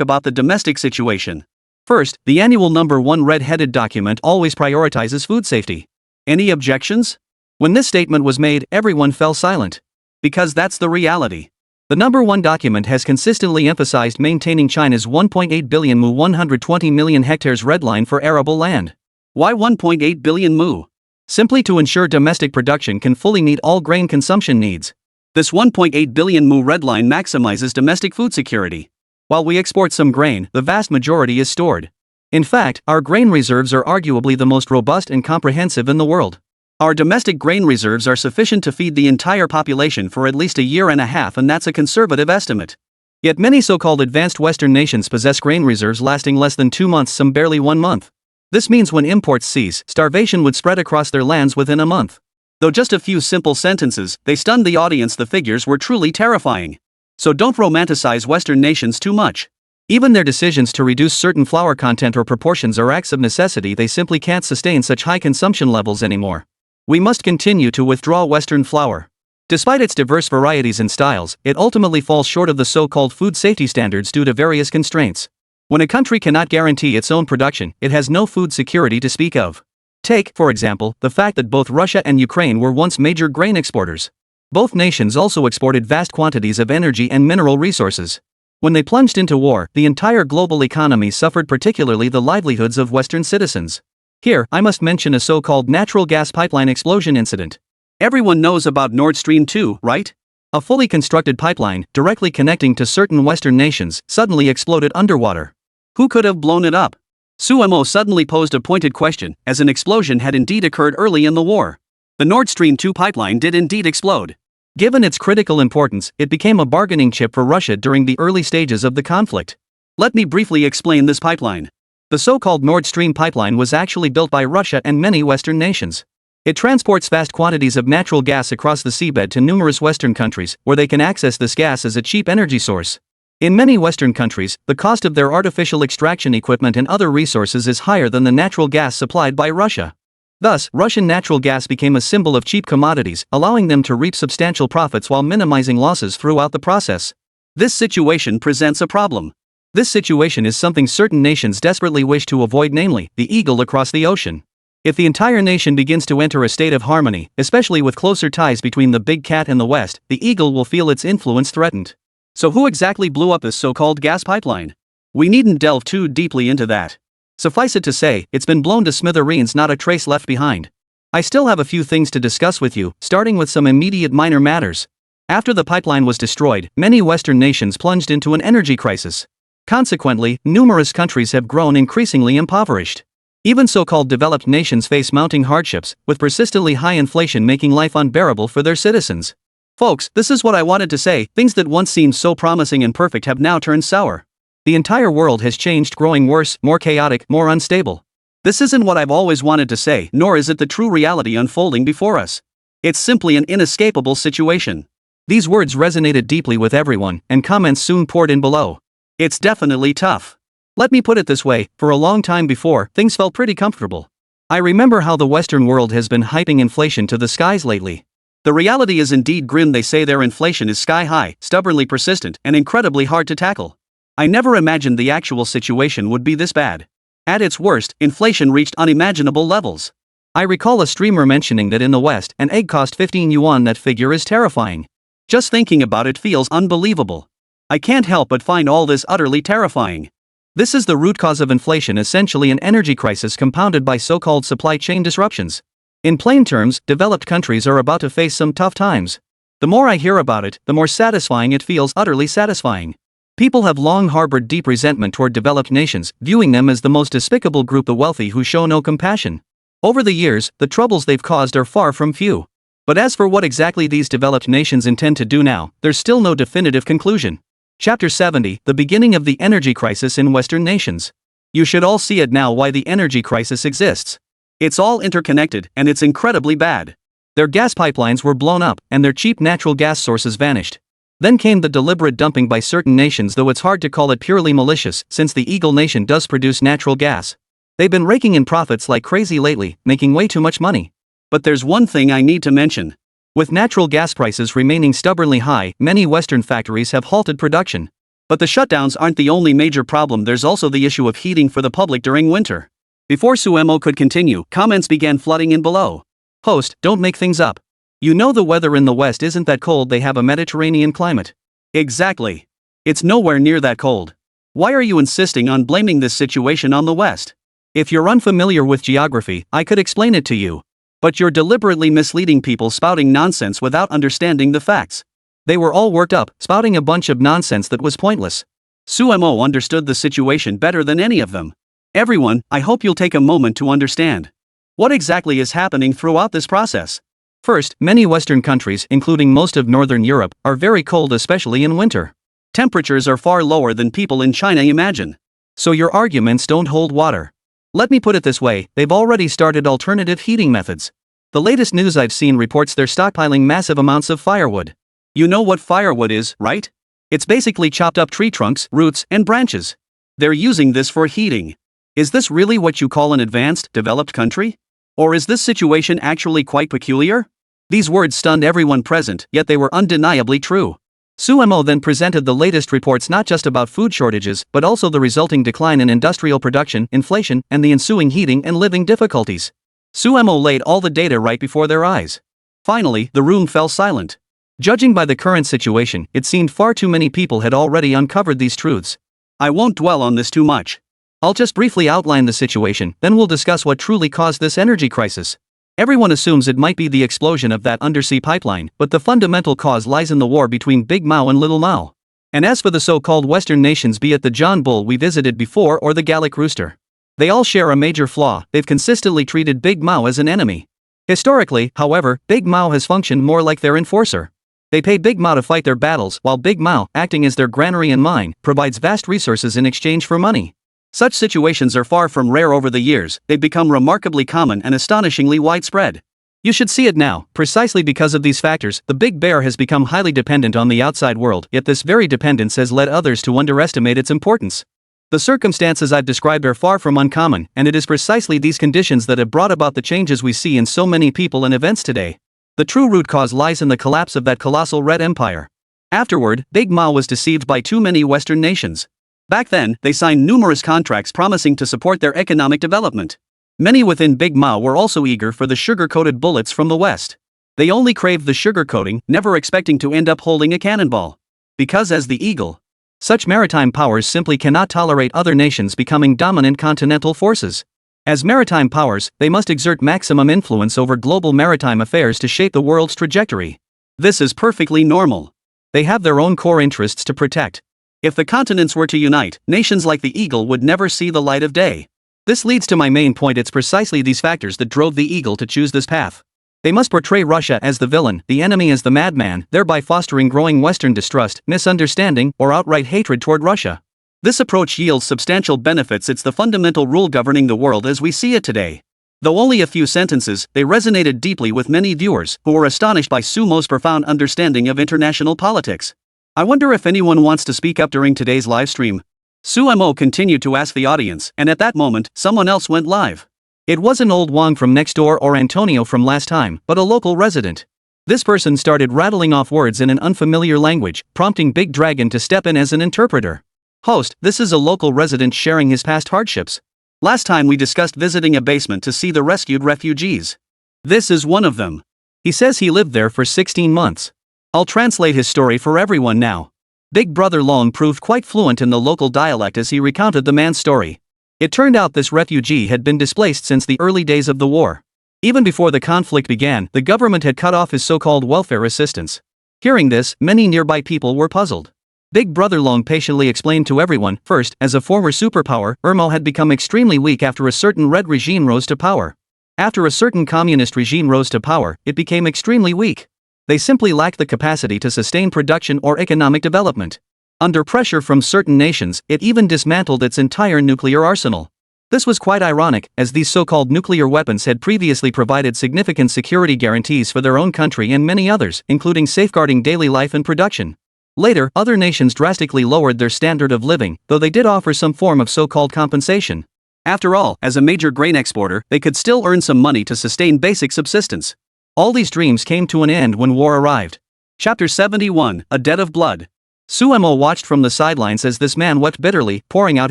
about the domestic situation. First, the annual number 1 red-headed document always prioritizes food safety. Any objections? When this statement was made, everyone fell silent. Because that's the reality. The number 1 document has consistently emphasized maintaining China's 1.8 billion mu 120 million hectares red line for arable land. Why 1.8 billion mu? Simply to ensure domestic production can fully meet all grain consumption needs. This 1.8 billion mu red line maximizes domestic food security. While we export some grain, the vast majority is stored. In fact, our grain reserves are arguably the most robust and comprehensive in the world. Our domestic grain reserves are sufficient to feed the entire population for at least a year and a half, and that's a conservative estimate. Yet many so-called advanced Western nations possess grain reserves lasting less than 2 months, some barely 1 month. This means when imports cease, starvation would spread across their lands within a month. Though just a few simple sentences, they stunned the audience. The figures were truly terrifying. So don't romanticize Western nations too much. Even their decisions to reduce certain flour content or proportions are acts of necessity. They simply can't sustain such high consumption levels anymore. We must continue to withdraw Western flour. Despite its diverse varieties and styles, it ultimately falls short of the so-called food safety standards due to various constraints. When a country cannot guarantee its own production, it has no food security to speak of. Take, for example, the fact that both Russia and Ukraine were once major grain exporters. Both nations also exported vast quantities of energy and mineral resources. When they plunged into war, the entire global economy suffered, particularly the livelihoods of Western citizens. Here, I must mention a so-called natural gas pipeline explosion incident. Everyone knows about Nord Stream 2, right? A fully constructed pipeline, directly connecting to certain Western nations, suddenly exploded underwater. Who could have blown it up? Suemo suddenly posed a pointed question, as an explosion had indeed occurred early in the war. The Nord Stream 2 pipeline did indeed explode. Given its critical importance, it became a bargaining chip for Russia during the early stages of the conflict. Let me briefly explain this pipeline. The so-called Nord Stream pipeline was actually built by Russia and many Western nations. It transports vast quantities of natural gas across the seabed to numerous Western countries, where they can access this gas as a cheap energy source. In many Western countries, the cost of their artificial extraction equipment and other resources is higher than the natural gas supplied by Russia. Thus, Russian natural gas became a symbol of cheap commodities, allowing them to reap substantial profits while minimizing losses throughout the process. This situation presents a problem. This situation is something certain nations desperately wish to avoid, namely, the eagle across the ocean. If the entire nation begins to enter a state of harmony, especially with closer ties between the big cat and the West, the eagle will feel its influence threatened. So who exactly blew up this so-called gas pipeline? We needn't delve too deeply into that. Suffice it to say, it's been blown to smithereens, not a trace left behind. I still have a few things to discuss with you, starting with some immediate minor matters. After the pipeline was destroyed, many Western nations plunged into an energy crisis. Consequently, numerous countries have grown increasingly impoverished. Even so-called developed nations face mounting hardships, with persistently high inflation making life unbearable for their citizens. Folks, this is what I wanted to say: things that once seemed so promising and perfect have now turned sour. The entire world has changed, growing worse, more chaotic, more unstable. This isn't what I've always wanted to say, nor is it the true reality unfolding before us. It's simply an inescapable situation. These words resonated deeply with everyone, and comments soon poured in below. It's definitely tough. Let me put it this way, for a long time before, things felt pretty comfortable. I remember how the Western world has been hyping inflation to the skies lately. The reality is indeed grim. They say their inflation is sky high, stubbornly persistent, and incredibly hard to tackle. I never imagined the actual situation would be this bad. At its worst, inflation reached unimaginable levels. I recall a streamer mentioning that in the West, an egg cost 15 yuan. That figure is terrifying. Just thinking about it feels unbelievable. I can't help but find all this utterly terrifying. This is the root cause of inflation, essentially an energy crisis compounded by so-called supply chain disruptions. In plain terms, developed countries are about to face some tough times. The more I hear about it, the more satisfying it feels, utterly satisfying. People have long harbored deep resentment toward developed nations, viewing them as the most despicable group, the wealthy who show no compassion. Over the years, the troubles they've caused are far from few. But as for what exactly these developed nations intend to do now, there's still no definitive conclusion. Chapter 70, The Beginning of the Energy Crisis in Western Nations. You should all see it now why the energy crisis exists. It's all interconnected, and it's incredibly bad. Their gas pipelines were blown up, and their cheap natural gas sources vanished. Then came the deliberate dumping by certain nations, though it's hard to call it purely malicious, since the Eagle Nation does produce natural gas. They've been raking in profits like crazy lately, making way too much money. But there's one thing I need to mention. With natural gas prices remaining stubbornly high, many Western factories have halted production. But the shutdowns aren't the only major problem. There's also the issue of heating for the public during winter. Before Suemo could continue, comments began flooding in below. Host, don't make things up. You know the weather in the West isn't that cold. They have a Mediterranean climate. Exactly. It's nowhere near that cold. Why are you insisting on blaming this situation on the West? If you're unfamiliar with geography, I could explain it to you. But you're deliberately misleading people, spouting nonsense without understanding the facts. They were all worked up, spouting a bunch of nonsense that was pointless. Suemo understood the situation better than any of them. Everyone, I hope you'll take a moment to understand. What exactly is happening throughout this process? First, many Western countries, including most of Northern Europe, are very cold, especially in winter. Temperatures are far lower than people in China imagine. So your arguments don't hold water. Let me put it this way, they've already started alternative heating methods. The latest news I've seen reports they're stockpiling massive amounts of firewood. You know what firewood is, right? It's basically chopped up tree trunks, roots, and branches. They're using this for heating. Is this really what you call an advanced, developed country? Or is this situation actually quite peculiar? These words stunned everyone present, yet they were undeniably true. Suemo then presented the latest reports, not just about food shortages, but also the resulting decline in industrial production, inflation, and the ensuing heating and living difficulties. Suemo laid all the data right before their eyes. Finally, the room fell silent. Judging by the current situation, it seemed far too many people had already uncovered these truths. I won't dwell on this too much. I'll just briefly outline the situation, then we'll discuss what truly caused this energy crisis. Everyone assumes it might be the explosion of that undersea pipeline, but the fundamental cause lies in the war between Big Mao and Little Mao. And as for the so-called Western nations, be it the John Bull we visited before or the Gallic Rooster, they all share a major flaw: they've consistently treated Big Mao as an enemy. Historically, however, Big Mao has functioned more like their enforcer. They pay Big Mao to fight their battles, while Big Mao, acting as their granary and mine, provides vast resources in exchange for money. Such situations are far from rare over the years. They've become remarkably common and astonishingly widespread. You should see it now. Precisely because of these factors, the Big Bear has become highly dependent on the outside world, yet this very dependence has led others to underestimate its importance. The circumstances I've described are far from uncommon, and it is precisely these conditions that have brought about the changes we see in so many people and events today. The true root cause lies in the collapse of that colossal Red Empire. Afterward, Big Mao was deceived by too many Western nations. Back then, they signed numerous contracts promising to support their economic development. Many within Big Mao were also eager for the sugar-coated bullets from the West. They only craved the sugar coating, never expecting to end up holding a cannonball. Because as the eagle, such maritime powers simply cannot tolerate other nations becoming dominant continental forces. As maritime powers, they must exert maximum influence over global maritime affairs to shape the world's trajectory. This is perfectly normal. They have their own core interests to protect. If the continents were to unite, nations like the eagle would never see the light of day. This leads to my main point: it's precisely these factors that drove the eagle to choose this path. They must portray Russia as the villain, the enemy as the madman, thereby fostering growing Western distrust, misunderstanding, or outright hatred toward Russia. This approach yields substantial benefits. It's the fundamental rule governing the world as we see it today. Though only a few sentences, they resonated deeply with many viewers, who were astonished by Sumo's profound understanding of international politics. I wonder if anyone wants to speak up during today's live stream. Sumo continued to ask the audience, and at that moment, someone else went live. It wasn't old Wang from next door or Antonio from last time, but a local resident. This person started rattling off words in an unfamiliar language, prompting Big Dragon to step in as an interpreter. Host, this is a local resident sharing his past hardships. Last time we discussed visiting a basement to see the rescued refugees. This is one of them. He says he lived there for 16 months. I'll translate his story for everyone now. Big Brother Long proved quite fluent in the local dialect as he recounted the man's story. It turned out this refugee had been displaced since the early days of the war. Even before the conflict began, the government had cut off his so-called welfare assistance. Hearing this, many nearby people were puzzled. Big Brother Long patiently explained to everyone: first, as a former superpower, Irma had become extremely weak after a certain red regime rose to power. After a certain communist regime rose to power, it became extremely weak. They simply lacked the capacity to sustain production or economic development. Under pressure from certain nations, it even dismantled its entire nuclear arsenal. This was quite ironic, as these so-called nuclear weapons had previously provided significant security guarantees for their own country and many others, including safeguarding daily life and production. Later, other nations drastically lowered their standard of living, though they did offer some form of so-called compensation. After all, as a major grain exporter, they could still earn some money to sustain basic subsistence. All these dreams came to an end when war arrived. Chapter 71, A Debt of Blood. Sumo watched from the sidelines as this man wept bitterly, pouring out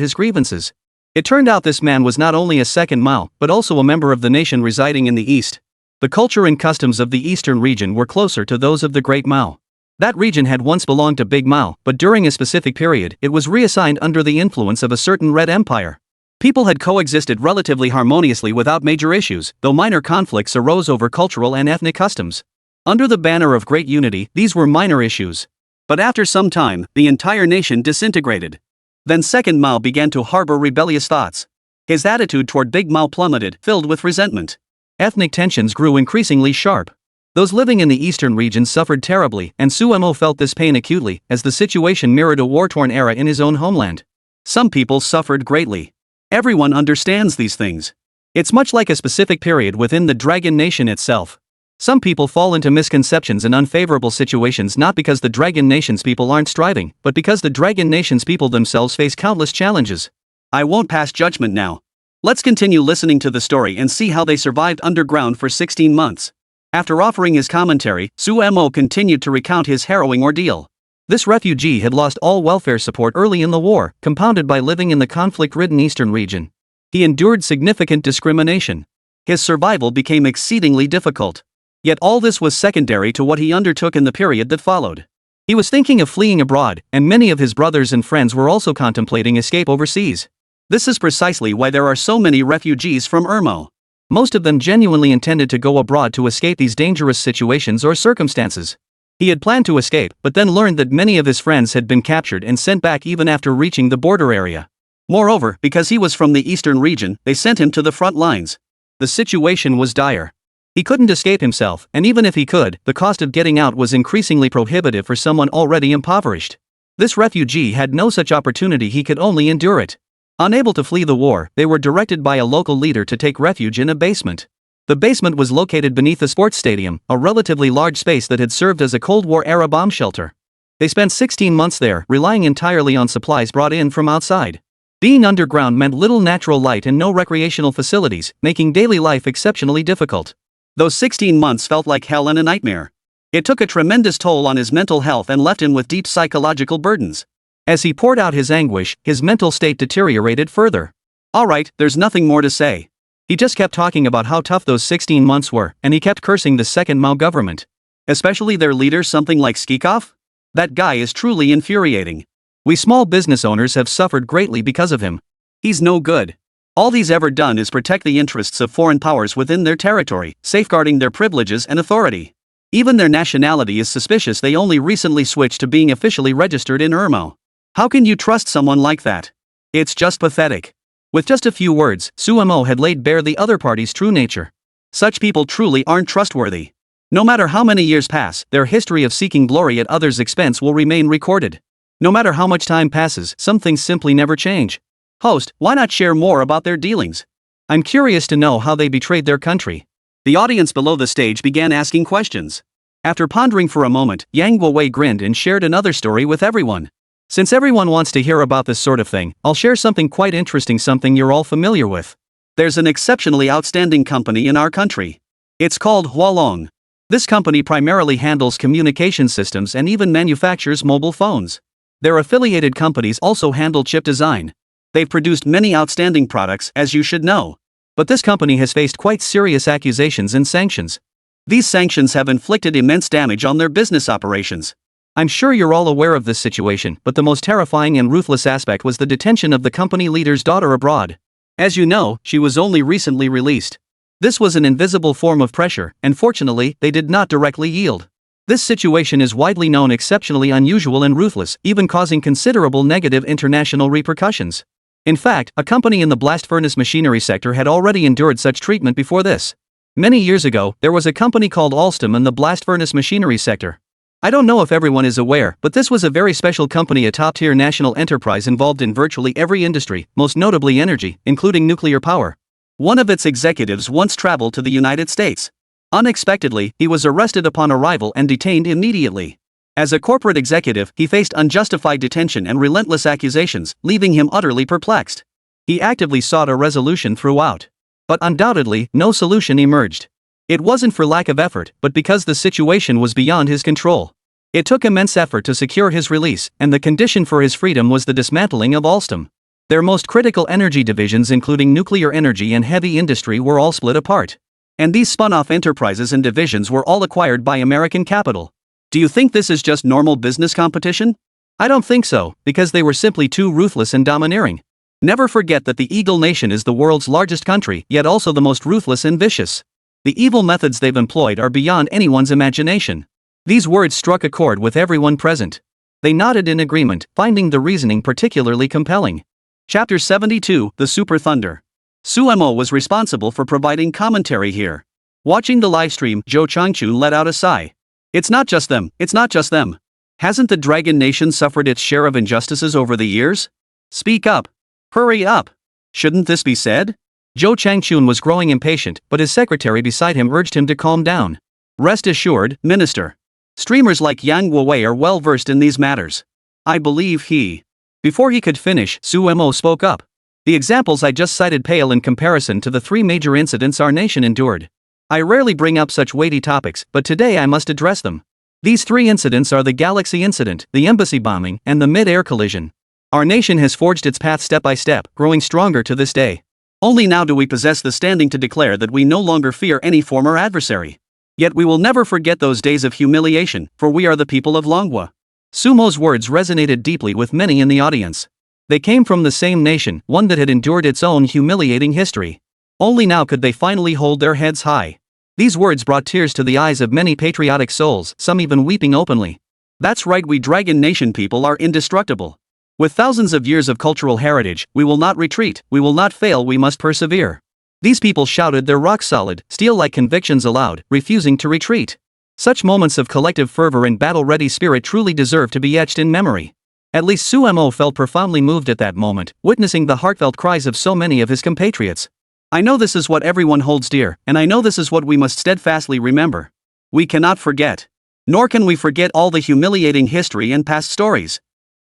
his grievances. It turned out this man was not only a second Mao, but also a member of the nation residing in the East. The culture and customs of the eastern region were closer to those of the Great Mao. That region had once belonged to Big Mao, but during a specific period, it was reassigned under the influence of a certain Red Empire. People had coexisted relatively harmoniously without major issues, though minor conflicts arose over cultural and ethnic customs. Under the banner of great unity, these were minor issues. But after some time, the entire nation disintegrated. Then Second Mao began to harbor rebellious thoughts. His attitude toward Big Mao plummeted, filled with resentment. Ethnic tensions grew increasingly sharp. Those living in the eastern region suffered terribly, and Sumo felt this pain acutely, as the situation mirrored a war-torn era in his own homeland. Some people suffered greatly. Everyone understands these things. It's much like a specific period within the Dragon Nation itself. Some people fall into misconceptions and unfavorable situations not because the Dragon Nation's people aren't striving, but because the Dragon Nation's people themselves face countless challenges. I won't pass judgment now. Let's continue listening to the story and see how they survived underground for 16 months. After offering his commentary, Sumo continued to recount his harrowing ordeal. This refugee had lost all welfare support early in the war, compounded by living in the conflict-ridden eastern region. He endured significant discrimination. His survival became exceedingly difficult. Yet all this was secondary to what he undertook in the period that followed. He was thinking of fleeing abroad, and many of his brothers and friends were also contemplating escape overseas. This is precisely why there are so many refugees from Irmo. Most of them genuinely intended to go abroad to escape these dangerous situations or circumstances. He had planned to escape, but then learned that many of his friends had been captured and sent back even after reaching the border area. Moreover, because he was from the eastern region, they sent him to the front lines. The situation was dire. He couldn't escape himself, and even if he could, the cost of getting out was increasingly prohibitive for someone already impoverished. This refugee had no such opportunity, he could only endure it. Unable to flee the war, they were directed by a local leader to take refuge in a basement. The basement was located beneath a sports stadium, a relatively large space that had served as a Cold War-era bomb shelter. They spent 16 months there, relying entirely on supplies brought in from outside. Being underground meant little natural light and no recreational facilities, making daily life exceptionally difficult. Those 16 months felt like hell and a nightmare. It took a tremendous toll on his mental health and left him with deep psychological burdens. As he poured out his anguish, his mental state deteriorated further. Alright, there's nothing more to say. He just kept talking about how tough those 16 months were, and he kept cursing the second Mao government. Especially their leader, something like Skikov? That guy is truly infuriating. We small business owners have suffered greatly because of him. He's no good. All he's ever done is protect the interests of foreign powers within their territory, safeguarding their privileges and authority. Even their nationality is suspicious. They only recently switched to being officially registered in Irmo. How can you trust someone like that? It's just pathetic. With just a few words, Suemo had laid bare the other party's true nature. Such people truly aren't trustworthy. No matter how many years pass, their history of seeking glory at others' expense will remain recorded. No matter how much time passes, some things simply never change. Host, why not share more about their dealings? I'm curious to know how they betrayed their country. The audience below the stage began asking questions. After pondering for a moment, Yang Guowei grinned and shared another story with everyone. Since everyone wants to hear about this sort of thing, I'll share something quite interesting, something you're all familiar with. There's an exceptionally outstanding company in our country. It's called Hualong. This company primarily handles communication systems and even manufactures mobile phones. Their affiliated companies also handle chip design. They've produced many outstanding products, as you should know. But this company has faced quite serious accusations and sanctions. These sanctions have inflicted immense damage on their business operations. I'm sure you're all aware of this situation, but the most terrifying and ruthless aspect was the detention of the company leader's daughter abroad. As you know, she was only recently released. This was an invisible form of pressure, and fortunately, they did not directly yield. This situation is widely known exceptionally unusual and ruthless, even causing considerable negative international repercussions. In fact, a company in the blast furnace machinery sector had already endured such treatment before this. Many years ago, there was a company called Alstom in the blast furnace machinery sector. I don't know if everyone is aware, but this was a very special company, a top-tier national enterprise involved in virtually every industry, most notably energy, including nuclear power. One of its executives once traveled to the United States. Unexpectedly, he was arrested upon arrival and detained immediately. As a corporate executive, he faced unjustified detention and relentless accusations, leaving him utterly perplexed. He actively sought a resolution throughout. But undoubtedly, no solution emerged. It wasn't for lack of effort, but because the situation was beyond his control. It took immense effort to secure his release, and the condition for his freedom was the dismantling of Alstom. Their most critical energy divisions, including nuclear energy and heavy industry, were all split apart. And these spun-off enterprises and divisions were all acquired by American capital. Do you think this is just normal business competition? I don't think so, because they were simply too ruthless and domineering. Never forget that the Eagle Nation is the world's largest country, yet also the most ruthless and vicious. The evil methods they've employed are beyond anyone's imagination. These words struck a chord with everyone present. They nodded in agreement, finding the reasoning particularly compelling. Chapter 72, The Super Thunder. Suemo was responsible for providing commentary here. Watching the livestream, Zhou Changchun let out a sigh. It's not just them, it's not just them. Hasn't the Dragon Nation suffered its share of injustices over the years? Speak up. Hurry up. Shouldn't this be said? Zhou Changchun was growing impatient, but his secretary beside him urged him to calm down. Rest assured, Minister. Streamers like Yang Guowei are well versed in these matters. I believe he. Before he could finish, Suemo spoke up. The examples I just cited pale in comparison to the three major incidents our nation endured. I rarely bring up such weighty topics, but today I must address them. These three incidents are the Galaxy incident, the embassy bombing, and the mid-air collision. Our nation has forged its path step by step, growing stronger to this day. Only now do we possess the standing to declare that we no longer fear any former adversary. Yet we will never forget those days of humiliation, for we are the people of Longwa. Sumo's words resonated deeply with many in the audience. They came from the same nation, one that had endured its own humiliating history. Only now could they finally hold their heads high. These words brought tears to the eyes of many patriotic souls, some even weeping openly. That's right, we Dragon Nation people are indestructible. With thousands of years of cultural heritage, we will not retreat, we will not fail, we must persevere. These people shouted their rock-solid, steel-like convictions aloud, refusing to retreat. Such moments of collective fervor and battle-ready spirit truly deserve to be etched in memory. At least Sumo felt profoundly moved at that moment, witnessing the heartfelt cries of so many of his compatriots. I know this is what everyone holds dear, and I know this is what we must steadfastly remember. We cannot forget. Nor can we forget all the humiliating history and past stories.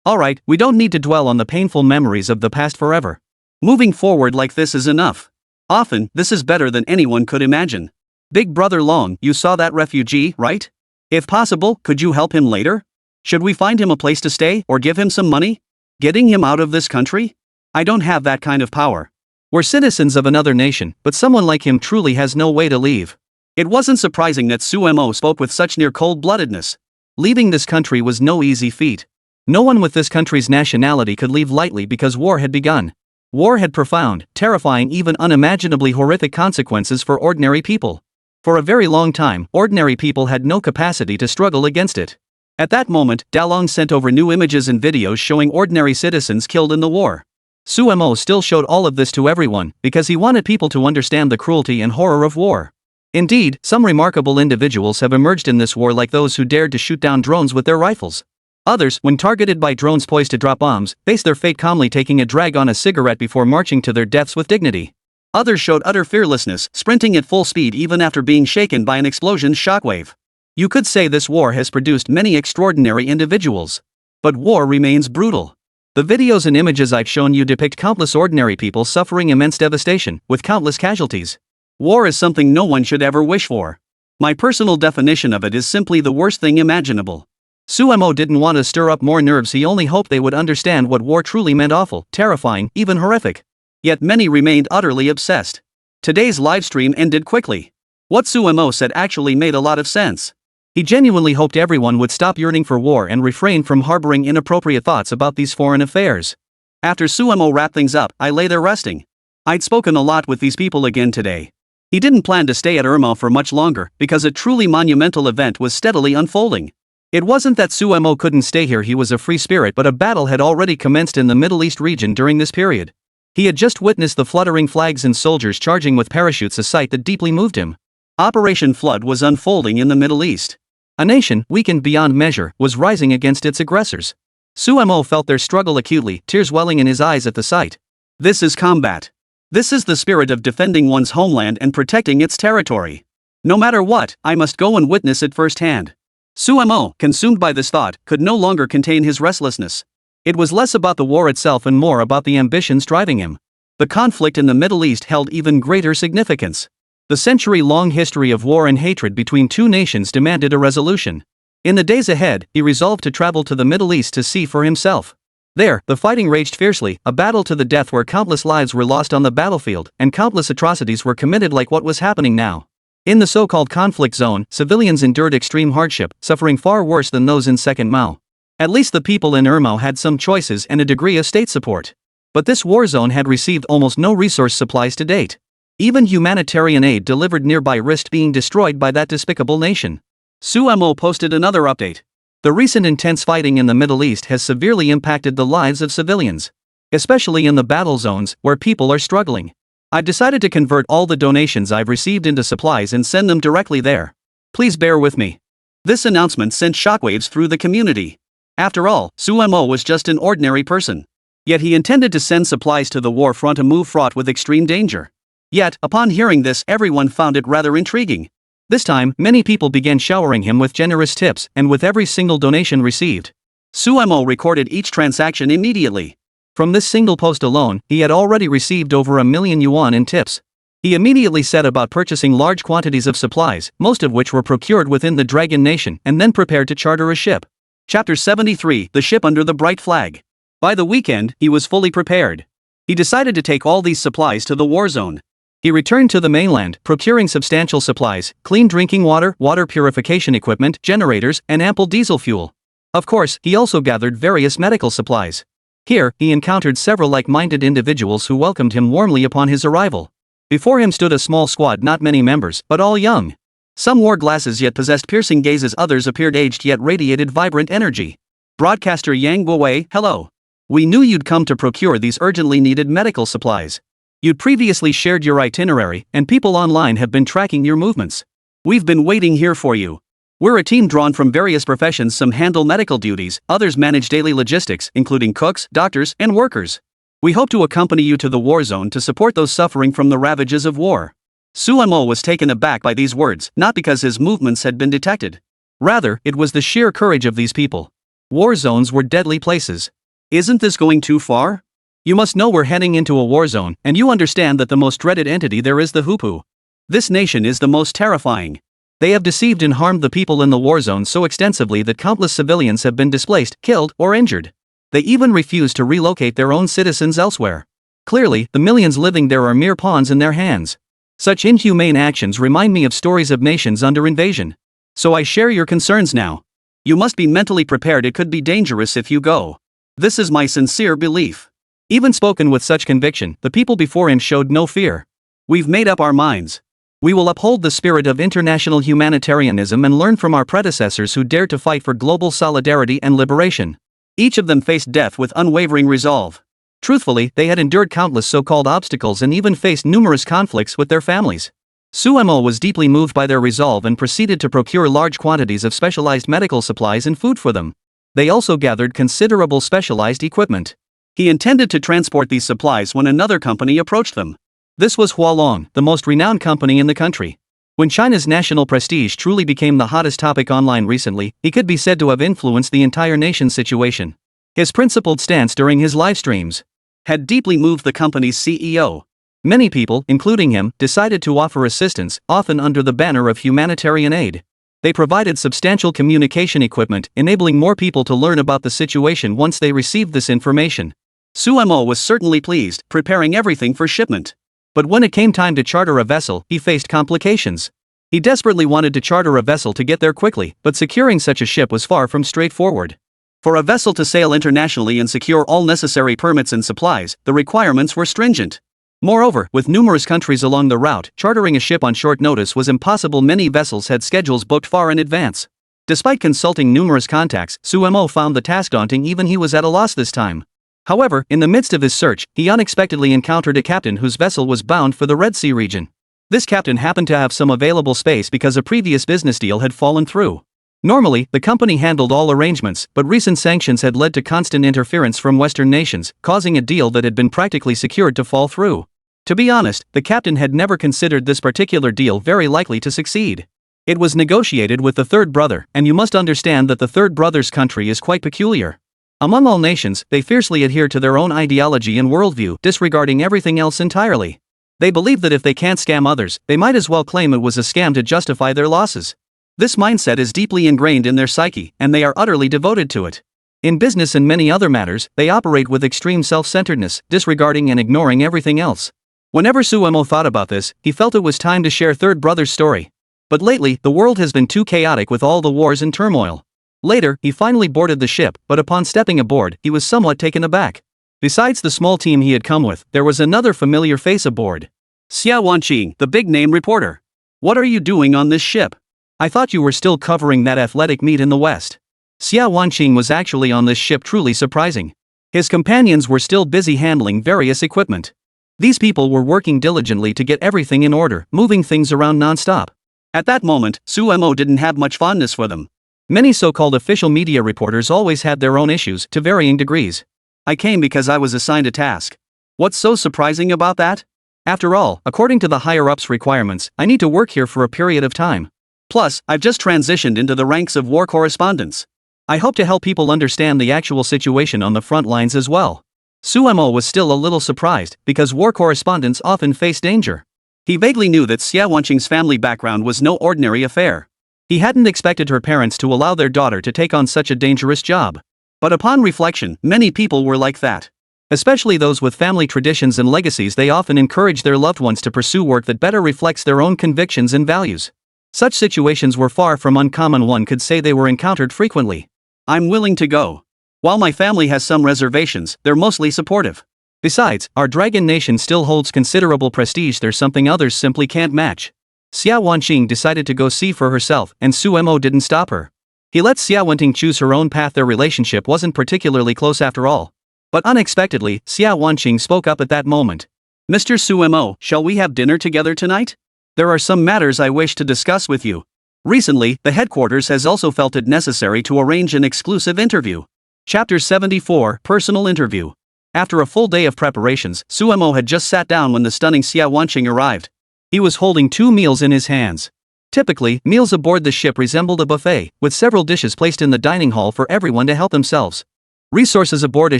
Alright, we don't need to dwell on the painful memories of the past forever. Moving forward like this is enough. Often, this is better than anyone could imagine. Big Brother Long, you saw that refugee, right? If possible, could you help him later? Should we find him a place to stay, or give him some money? Getting him out of this country? I don't have that kind of power. We're citizens of another nation, but someone like him truly has no way to leave. It wasn't surprising that Sumo spoke with such near cold-bloodedness. Leaving this country was no easy feat. No one with this country's nationality could leave lightly because war had begun. War had profound, terrifying, even unimaginably horrific consequences for ordinary people. For a very long time, ordinary people had no capacity to struggle against it. At that moment, Dalong sent over new images and videos showing ordinary citizens killed in the war. Sumo still showed all of this to everyone, because he wanted people to understand the cruelty and horror of war. Indeed, some remarkable individuals have emerged in this war, like those who dared to shoot down drones with their rifles. Others, when targeted by drones poised to drop bombs, faced their fate calmly, taking a drag on a cigarette before marching to their deaths with dignity. Others showed utter fearlessness, sprinting at full speed even after being shaken by an explosion's shockwave. You could say this war has produced many extraordinary individuals. But war remains brutal. The videos and images I've shown you depict countless ordinary people suffering immense devastation, with countless casualties. War is something no one should ever wish for. My personal definition of it is simply the worst thing imaginable. Sumo didn't want to stir up more nerves, he only hoped they would understand what war truly meant: awful, terrifying, even horrific. Yet many remained utterly obsessed. Today's livestream ended quickly. What Sumo said actually made a lot of sense. He genuinely hoped everyone would stop yearning for war and refrain from harboring inappropriate thoughts about these foreign affairs. After Sumo wrapped things up, I lay there resting. I'd spoken a lot with these people again today. He didn't plan to stay at Irma for much longer, because a truly monumental event was steadily unfolding. It wasn't that Sumo couldn't stay here, he was a free spirit, but a battle had already commenced in the Middle East region during this period. He had just witnessed the fluttering flags and soldiers charging with parachutes, a sight that deeply moved him. Operation Flood was unfolding in the Middle East. A nation, weakened beyond measure, was rising against its aggressors. Sumo felt their struggle acutely, tears welling in his eyes at the sight. This is combat. This is the spirit of defending one's homeland and protecting its territory. No matter what, I must go and witness it firsthand. Sumo, consumed by this thought, could no longer contain his restlessness. It was less about the war itself and more about the ambitions driving him. The conflict in the Middle East held even greater significance. The century-long history of war and hatred between two nations demanded a resolution. In the days ahead, he resolved to travel to the Middle East to see for himself. There, the fighting raged fiercely, a battle to the death where countless lives were lost on the battlefield, and countless atrocities were committed like what was happening now. In the so-called conflict zone, civilians endured extreme hardship, suffering far worse than those in Second Mao. At least the people in Irma had some choices and a degree of state support. But this war zone had received almost no resource supplies to date. Even humanitarian aid delivered nearby risked being destroyed by that despicable nation. Sumo posted another update. The recent intense fighting in the Middle East has severely impacted the lives of civilians. Especially in the battle zones, where people are struggling. I've decided to convert all the donations I've received into supplies and send them directly there. Please bear with me. This announcement sent shockwaves through the community. After all, Sumo was just an ordinary person. Yet he intended to send supplies to the war front, a move fraught with extreme danger. Yet, upon hearing this, everyone found it rather intriguing. This time, many people began showering him with generous tips, and with every single donation received, Sumo recorded each transaction immediately. From this single post alone, he had already received over 1 million yuan in tips. He immediately set about purchasing large quantities of supplies, most of which were procured within the Dragon Nation, and then prepared to charter a ship. Chapter 73, The Ship Under the Bright Flag. By the weekend, he was fully prepared. He decided to take all these supplies to the war zone. He returned to the mainland, procuring substantial supplies, clean drinking water, water purification equipment, generators, and ample diesel fuel. Of course, he also gathered various medical supplies. Here, he encountered several like-minded individuals who welcomed him warmly upon his arrival. Before him stood a small squad, not many members, but all young. Some wore glasses yet possessed piercing gazes, others appeared aged yet radiated vibrant energy. Broadcaster Yang Guowei, hello. We knew you'd come to procure these urgently needed medical supplies. You'd previously shared your itinerary, and people online have been tracking your movements. We've been waiting here for you. We're a team drawn from various professions. Some handle medical duties, others manage daily logistics, including cooks, doctors, and workers. We hope to accompany you to the war zone to support those suffering from the ravages of war. Suemo was taken aback by these words, not because his movements had been detected. Rather, it was the sheer courage of these people. War zones were deadly places. Isn't this going too far? You must know we're heading into a war zone, and you understand that the most dreaded entity there is the Hupu. This nation is the most terrifying. They have deceived and harmed the people in the war zone so extensively that countless civilians have been displaced, killed, or injured. They even refuse to relocate their own citizens elsewhere. Clearly, the millions living there are mere pawns in their hands. Such inhumane actions remind me of stories of nations under invasion. So I share your concerns now. You must be mentally prepared. It could be dangerous if you go. This is my sincere belief. Even spoken with such conviction, the people before him showed no fear. We've made up our minds. We will uphold the spirit of international humanitarianism and learn from our predecessors who dared to fight for global solidarity and liberation. Each of them faced death with unwavering resolve. Truthfully, they had endured countless so-called obstacles and even faced numerous conflicts with their families. Suemo was deeply moved by their resolve and proceeded to procure large quantities of specialized medical supplies and food for them. They also gathered considerable specialized equipment. He intended to transport these supplies when another company approached them. This was Hualong, the most renowned company in the country. When China's national prestige truly became the hottest topic online recently, he could be said to have influenced the entire nation's situation. His principled stance during his live streams had deeply moved the company's CEO. Many people, including him, decided to offer assistance, often under the banner of humanitarian aid. They provided substantial communication equipment, enabling more people to learn about the situation once they received this information. Suemo was certainly pleased, preparing everything for shipment. But when it came time to charter a vessel, he faced complications. He desperately wanted to charter a vessel to get there quickly, but securing such a ship was far from straightforward. For a vessel to sail internationally and secure all necessary permits and supplies, the requirements were stringent. Moreover, with numerous countries along the route, chartering a ship on short notice was impossible. Many vessels had schedules booked far in advance. Despite consulting numerous contacts, Suemo found the task daunting. Even he was at a loss this time. However, in the midst of his search, he unexpectedly encountered a captain whose vessel was bound for the Red Sea region. This captain happened to have some available space because a previous business deal had fallen through. Normally, the company handled all arrangements, but recent sanctions had led to constant interference from Western nations, causing a deal that had been practically secured to fall through. To be honest, the captain had never considered this particular deal very likely to succeed. It was negotiated with the third brother, and you must understand that the third brother's country is quite peculiar. Among all nations, they fiercely adhere to their own ideology and worldview, disregarding everything else entirely. They believe that if they can't scam others, they might as well claim it was a scam to justify their losses. This mindset is deeply ingrained in their psyche, and they are utterly devoted to it. In business and many other matters, they operate with extreme self-centeredness, disregarding and ignoring everything else. Whenever Suemo thought about this, he felt it was time to share third brother's story. But lately, the world has been too chaotic with all the wars and turmoil. Later, he finally boarded the ship, but upon stepping aboard, he was somewhat taken aback. Besides the small team he had come with, there was another familiar face aboard. Xia Wanqing, the big-name reporter. What are you doing on this ship? I thought you were still covering that athletic meet in the West. Xia Wanqing was actually on this ship, truly surprising. His companions were still busy handling various equipment. These people were working diligently to get everything in order, moving things around non-stop. At that moment, Suemo didn't have much fondness for them. Many so-called official media reporters always had their own issues, to varying degrees. I came because I was assigned a task. What's so surprising about that? After all, according to the higher-ups' requirements, I need to work here for a period of time. Plus, I've just transitioned into the ranks of war correspondents. I hope to help people understand the actual situation on the front lines as well. Suemo was still a little surprised, because war correspondents often face danger. He vaguely knew that Xia Wanqing's family background was no ordinary affair. He hadn't expected her parents to allow their daughter to take on such a dangerous job. But upon reflection, many people were like that. Especially those with family traditions and legacies, they often encourage their loved ones to pursue work that better reflects their own convictions and values. Such situations were far from uncommon, one could say they were encountered frequently. I'm willing to go. While my family has some reservations, they're mostly supportive. Besides, our dragon nation still holds considerable prestige, there's something others simply can't match. Xia Wanqing decided to go see for herself, and Su Mo didn't stop her. He let Xia Wanting choose her own path. Their relationship wasn't particularly close after all. But unexpectedly, Xia Wanqing spoke up at that moment. Mr. Su Mo, shall we have dinner together tonight? There are some matters I wish to discuss with you. Recently, the headquarters has also felt it necessary to arrange an exclusive interview. Chapter 74, Personal Interview. After a full day of preparations, Su Mo had just sat down when the stunning Xia Wanqing arrived. He was holding 2 meals in his hands. Typically, meals aboard the ship resembled a buffet, with several dishes placed in the dining hall for everyone to help themselves. Resources aboard a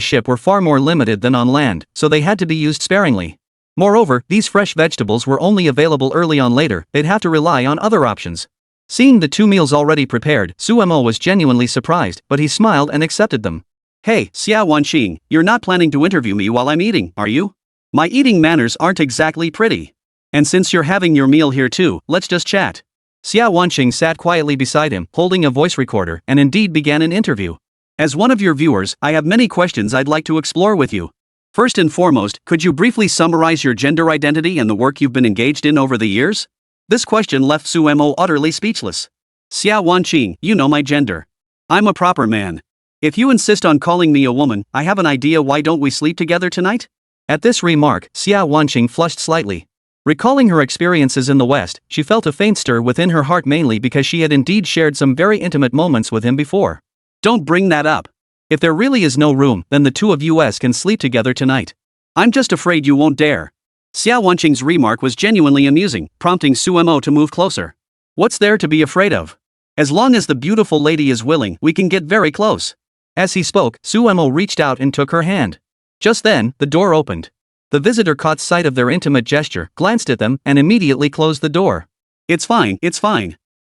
ship were far more limited than on land, so they had to be used sparingly. Moreover, these fresh vegetables were only available early on. Later, they'd have to rely on other options. Seeing the 2 meals already prepared, Su Mo was genuinely surprised, but he smiled and accepted them. Hey, Xia Wanqing, you're not planning to interview me while I'm eating, are you? My eating manners aren't exactly pretty. And since you're having your meal here too, let's just chat. Xia Wanqing sat quietly beside him, holding a voice recorder, and indeed began an interview. As one of your viewers, I have many questions I'd like to explore with you. First and foremost, could you briefly summarize your gender identity and the work you've been engaged in over the years? This question left Su Mo utterly speechless. Xia Wanqing, you know my gender. I'm a proper man. If you insist on calling me a woman, I have an idea. Why don't we sleep together tonight? At this remark, Xia Wanqing flushed slightly. Recalling her experiences in the West, she felt a faint stir within her heart, mainly because she had indeed shared some very intimate moments with him before. Don't bring that up. If there really is no room, then the 2 of us can sleep together tonight. I'm just afraid you won't dare. Xia Wanqing's remark was genuinely amusing, prompting Su Mo to move closer. What's there to be afraid of? As long as the beautiful lady is willing, we can get very close. As he spoke, Su Mo reached out and took her hand. Just then, the door opened. The visitor caught sight of their intimate gesture, glanced at them, and immediately closed the door. It's fine.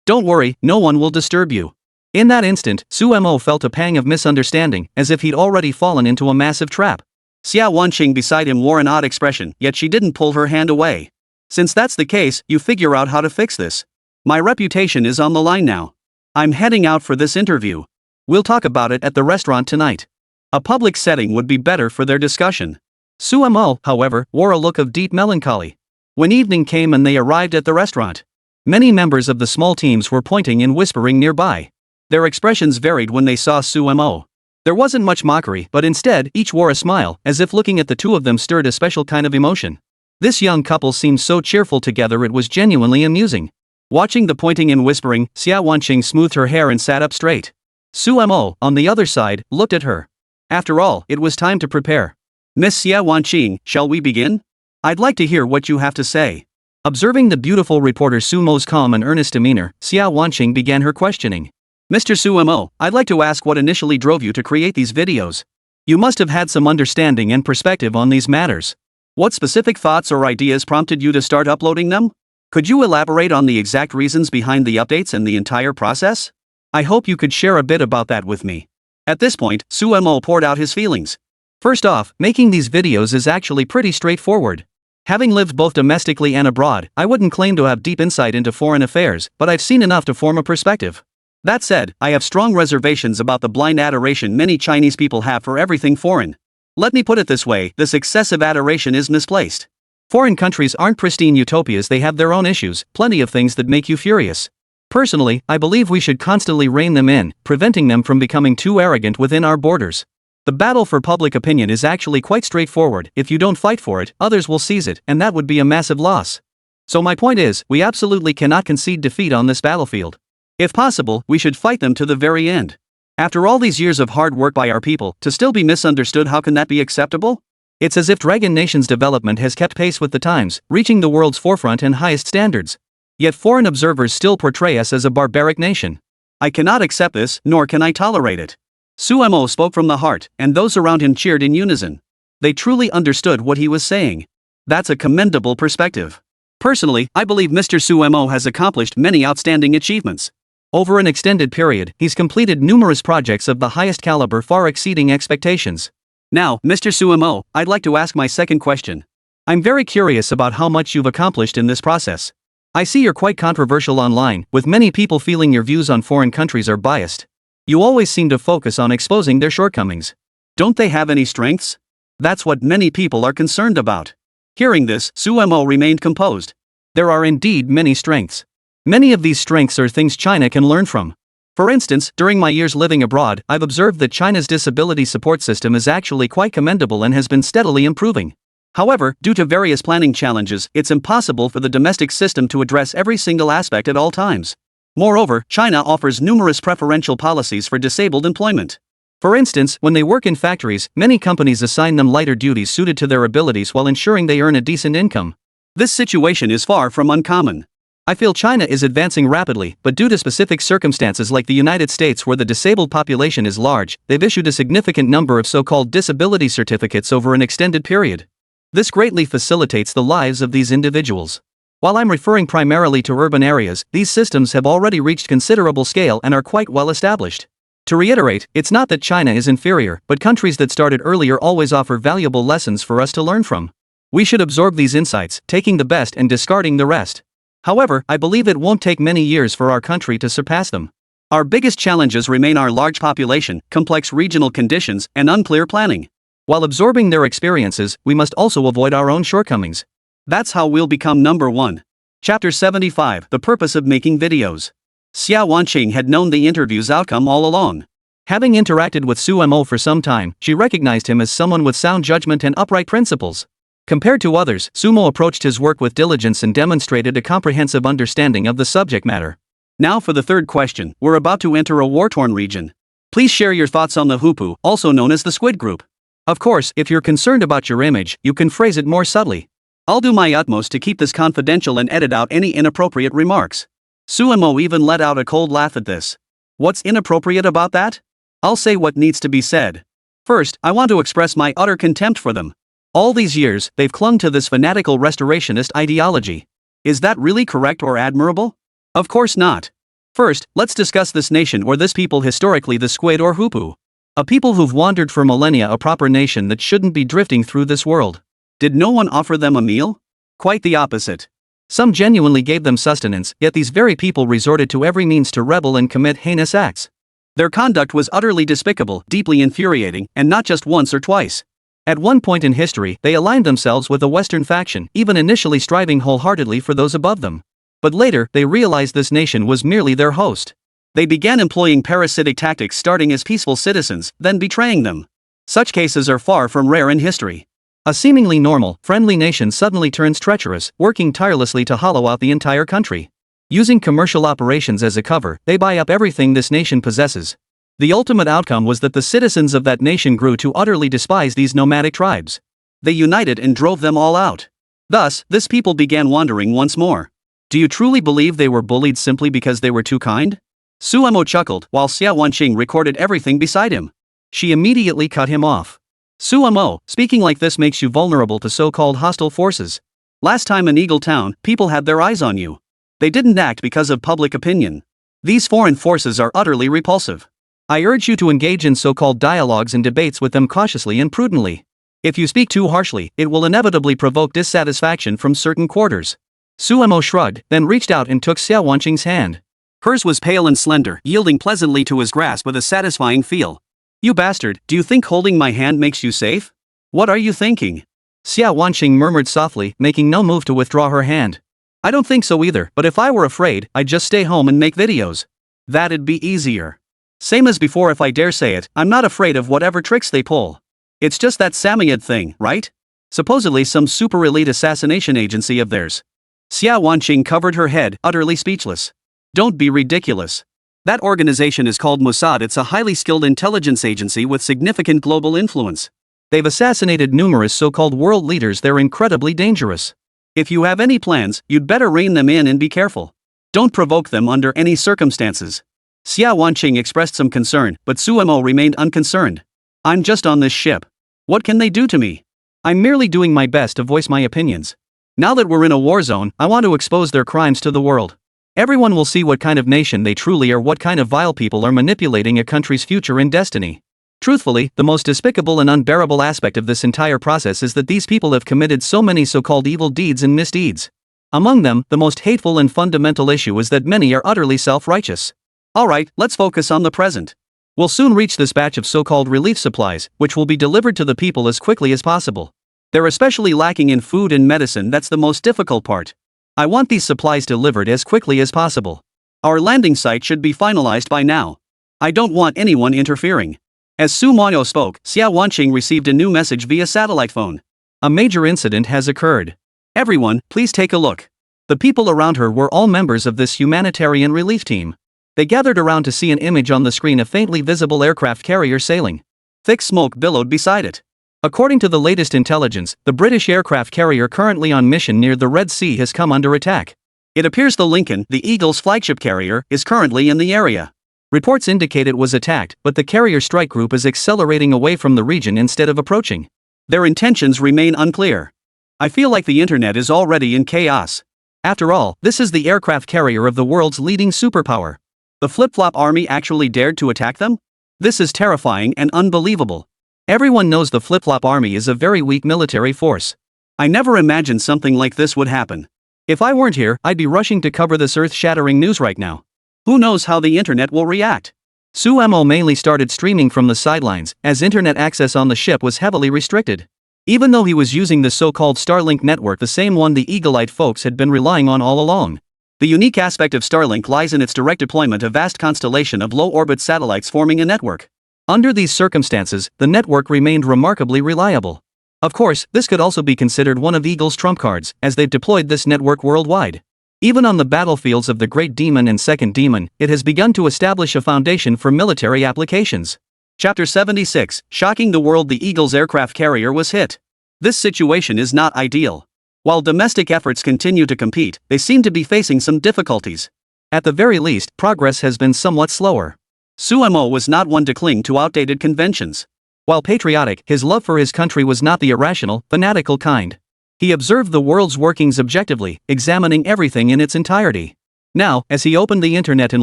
Don't worry, no one will disturb you. In that instant, Su Mo felt a pang of misunderstanding, as if he'd already fallen into a massive trap. Xia Wanqing beside him wore an odd expression, yet she didn't pull her hand away. Since that's the case, you figure out how to fix this. My reputation is on the line now. I'm heading out for this interview. We'll talk about it at the restaurant tonight. A public setting would be better for their discussion. Su Mo, however, wore a look of deep melancholy. When evening came and they arrived at the restaurant, many members of the small teams were pointing and whispering nearby. Their expressions varied when they saw Su Mo. There wasn't much mockery, but instead, each wore a smile, as if looking at the 2 of them stirred a special kind of emotion. This young couple seemed so cheerful together, it was genuinely amusing. Watching the pointing and whispering, Xia Wanqing smoothed her hair and sat up straight. Su Mo, on the other side, looked at her. After all, it was time to prepare. Miss Xia Wanqing, shall we begin? I'd like to hear what you have to say. Observing the beautiful reporter Su Mo's calm and earnest demeanor, Xia Wanqing began her questioning. Mr. Su Mo, I'd like to ask what initially drove you to create these videos. You must have had some understanding and perspective on these matters. What specific thoughts or ideas prompted you to start uploading them? Could you elaborate on the exact reasons behind the updates and the entire process? I hope you could share a bit about that with me. At this point, Su Mo poured out his feelings. First off, making these videos is actually pretty straightforward. Having lived both domestically and abroad, I wouldn't claim to have deep insight into foreign affairs, but I've seen enough to form a perspective. That said, I have strong reservations about the blind adoration many Chinese people have for everything foreign. Let me put it this way, this excessive adoration is misplaced. Foreign countries aren't pristine utopias, they have their own issues, plenty of things that make you furious. Personally, I believe we should constantly rein them in, preventing them from becoming too arrogant within our borders. The battle for public opinion is actually quite straightforward. If you don't fight for it, others will seize it, and that would be a massive loss. So my point is, we absolutely cannot concede defeat on this battlefield. If possible, we should fight them to the very end. After all these years of hard work by our people, to still be misunderstood, how can that be acceptable? It's as if Dragon Nation's development has kept pace with the times, reaching the world's forefront and highest standards. Yet foreign observers still portray us as a barbaric nation. I cannot accept this, nor can I tolerate it. Su Mo spoke from the heart, and those around him cheered in unison. They truly understood what he was saying. That's a commendable perspective. Personally, I believe Mr. Su Mo has accomplished many outstanding achievements. Over an extended period, he's completed numerous projects of the highest caliber, far exceeding expectations. Now, Mr. Sumo, I'd like to ask my second question. I'm very curious about how much you've accomplished in this process. I see you're quite controversial online, with many people feeling your views on foreign countries are biased. You always seem to focus on exposing their shortcomings. Don't they have any strengths? That's what many people are concerned about. Hearing this, Sumo remained composed. There are indeed many strengths. Many of these strengths are things China can learn from. For instance, during my years living abroad, I've observed that China's disability support system is actually quite commendable and has been steadily improving. However, due to various planning challenges, it's impossible for the domestic system to address every single aspect at all times. Moreover, China offers numerous preferential policies for disabled employment. For instance, when they work in factories, many companies assign them lighter duties suited to their abilities while ensuring they earn a decent income. This situation is far from uncommon. I feel China is advancing rapidly, but due to specific circumstances like the United States where the disabled population is large, they've issued a significant number of so-called disability certificates over an extended period. This greatly facilitates the lives of these individuals. While I'm referring primarily to urban areas, these systems have already reached considerable scale and are quite well established. To reiterate, it's not that China is inferior, but countries that started earlier always offer valuable lessons for us to learn from. We should absorb these insights, taking the best and discarding the rest. However, I believe it won't take many years for our country to surpass them. Our biggest challenges remain our large population, complex regional conditions, and unclear planning. While absorbing their experiences, we must also avoid our own shortcomings. That's how we'll become number one. Chapter 75, The Purpose of Making Videos. Xia Wanqing had known the interview's outcome all along. Having interacted with Sumo for some time, she recognized him as someone with sound judgment and upright principles. Compared to others, Sumo approached his work with diligence and demonstrated a comprehensive understanding of the subject matter. Now for the third question, we're about to enter a war-torn region. Please share your thoughts on the Hupu, also known as the Squid Group. Of course, if you're concerned about your image, you can phrase it more subtly. I'll do my utmost to keep this confidential and edit out any inappropriate remarks. Sumo even let out a cold laugh at this. What's inappropriate about that? I'll say what needs to be said. First, I want to express my utter contempt for them. All these years, they've clung to this fanatical restorationist ideology. Is that really correct or admirable? Of course not. First, let's discuss this nation or this people historically, the Squid or Hupu. A people who've wandered for millennia, a proper nation that shouldn't be drifting through this world. Did no one offer them a meal? Quite the opposite. Some genuinely gave them sustenance, yet these very people resorted to every means to rebel and commit heinous acts. Their conduct was utterly despicable, deeply infuriating, and not just once or twice. At one point in history, they aligned themselves with a Western faction, even initially striving wholeheartedly for those above them. But later, they realized this nation was merely their host. They began employing parasitic tactics, starting as peaceful citizens, then betraying them. Such cases are far from rare in history. A seemingly normal, friendly nation suddenly turns treacherous, working tirelessly to hollow out the entire country. Using commercial operations as a cover, they buy up everything this nation possesses. The ultimate outcome was that the citizens of that nation grew to utterly despise these nomadic tribes. They united and drove them all out. Thus, this people began wandering once more. Do you truly believe they were bullied simply because they were too kind? Sumo chuckled, while Xia Wanqing recorded everything beside him. She immediately cut him off. Sumo, speaking like this makes you vulnerable to so-called hostile forces. Last time in Eagle Town, people had their eyes on you. They didn't act because of public opinion. These foreign forces are utterly repulsive. I urge you to engage in so-called dialogues and debates with them cautiously and prudently. If you speak too harshly, it will inevitably provoke dissatisfaction from certain quarters. Sumo shrugged, then reached out and took Xia Wanqing's hand. Hers was pale and slender, yielding pleasantly to his grasp with a satisfying feel. You bastard, do you think holding my hand makes you safe? What are you thinking? Xia Wanqing murmured softly, making no move to withdraw her hand. I don't think so either, but if I were afraid, I'd just stay home and make videos. That'd be easier. Same as before, if I dare say it, I'm not afraid of whatever tricks they pull. It's just that Samoyed thing, right? Supposedly some super elite assassination agency of theirs. Xia Wanqing covered her head, utterly speechless. Don't be ridiculous. That organization is called Mossad. It's a highly skilled intelligence agency with significant global influence. They've assassinated numerous so-called world leaders. They're incredibly dangerous. If you have any plans, you'd better rein them in and be careful. Don't provoke them under any circumstances. Xia Wanqing expressed some concern, but Sumo remained unconcerned. I'm just on this ship. What can they do to me? I'm merely doing my best to voice my opinions. Now that we're in a war zone, I want to expose their crimes to the world. Everyone will see what kind of nation they truly are, what kind of vile people are manipulating a country's future and destiny. Truthfully, the most despicable and unbearable aspect of this entire process is that these people have committed so many so-called evil deeds and misdeeds. Among them, the most hateful and fundamental issue is that many are utterly self-righteous. Alright, let's focus on the present. We'll soon reach this batch of so-called relief supplies, which will be delivered to the people as quickly as possible. They're especially lacking in food and medicine. That's the most difficult part. I want these supplies delivered as quickly as possible. Our landing site should be finalized by now. I don't want anyone interfering. As Su Moyo spoke, Xia Wanqing received a new message via satellite phone. A major incident has occurred. Everyone, please take a look. The people around her were all members of this humanitarian relief team. They gathered around to see an image on the screen of faintly visible aircraft carrier sailing. Thick smoke billowed beside it. According to the latest intelligence, the British aircraft carrier currently on mission near the Red Sea has come under attack. It appears the Lincoln, the Eagle's flagship carrier, is currently in the area. Reports indicate it was attacked, but the carrier strike group is accelerating away from the region instead of approaching. Their intentions remain unclear. I feel like the internet is already in chaos. After all, this is the aircraft carrier of the world's leading superpower. The flip-flop army actually dared to attack them? This is terrifying and unbelievable. Everyone knows the flip-flop army is a very weak military force. I never imagined something like this would happen. If I weren't here, I'd be rushing to cover this earth-shattering news right now. Who knows how the internet will react? Su Mo mainly started streaming from the sidelines, as internet access on the ship was heavily restricted. Even though he was using the so-called Starlink network, the same one the Eagle-eyed folks had been relying on all along. The unique aspect of Starlink lies in its direct deployment of vast constellation of low-orbit satellites forming a network. Under these circumstances, the network remained remarkably reliable. Of course, this could also be considered one of Eagle's trump cards, as they've deployed this network worldwide. Even on the battlefields of the Great Demon and Second Demon, it has begun to establish a foundation for military applications. Chapter 76, Shocking the World. The Eagle's aircraft carrier was hit. This situation is not ideal. While domestic efforts continue to compete, they seem to be facing some difficulties. At the very least, progress has been somewhat slower. Su Mo was not one to cling to outdated conventions. While patriotic, his love for his country was not the irrational, fanatical kind. He observed the world's workings objectively, examining everything in its entirety. Now, as he opened the internet and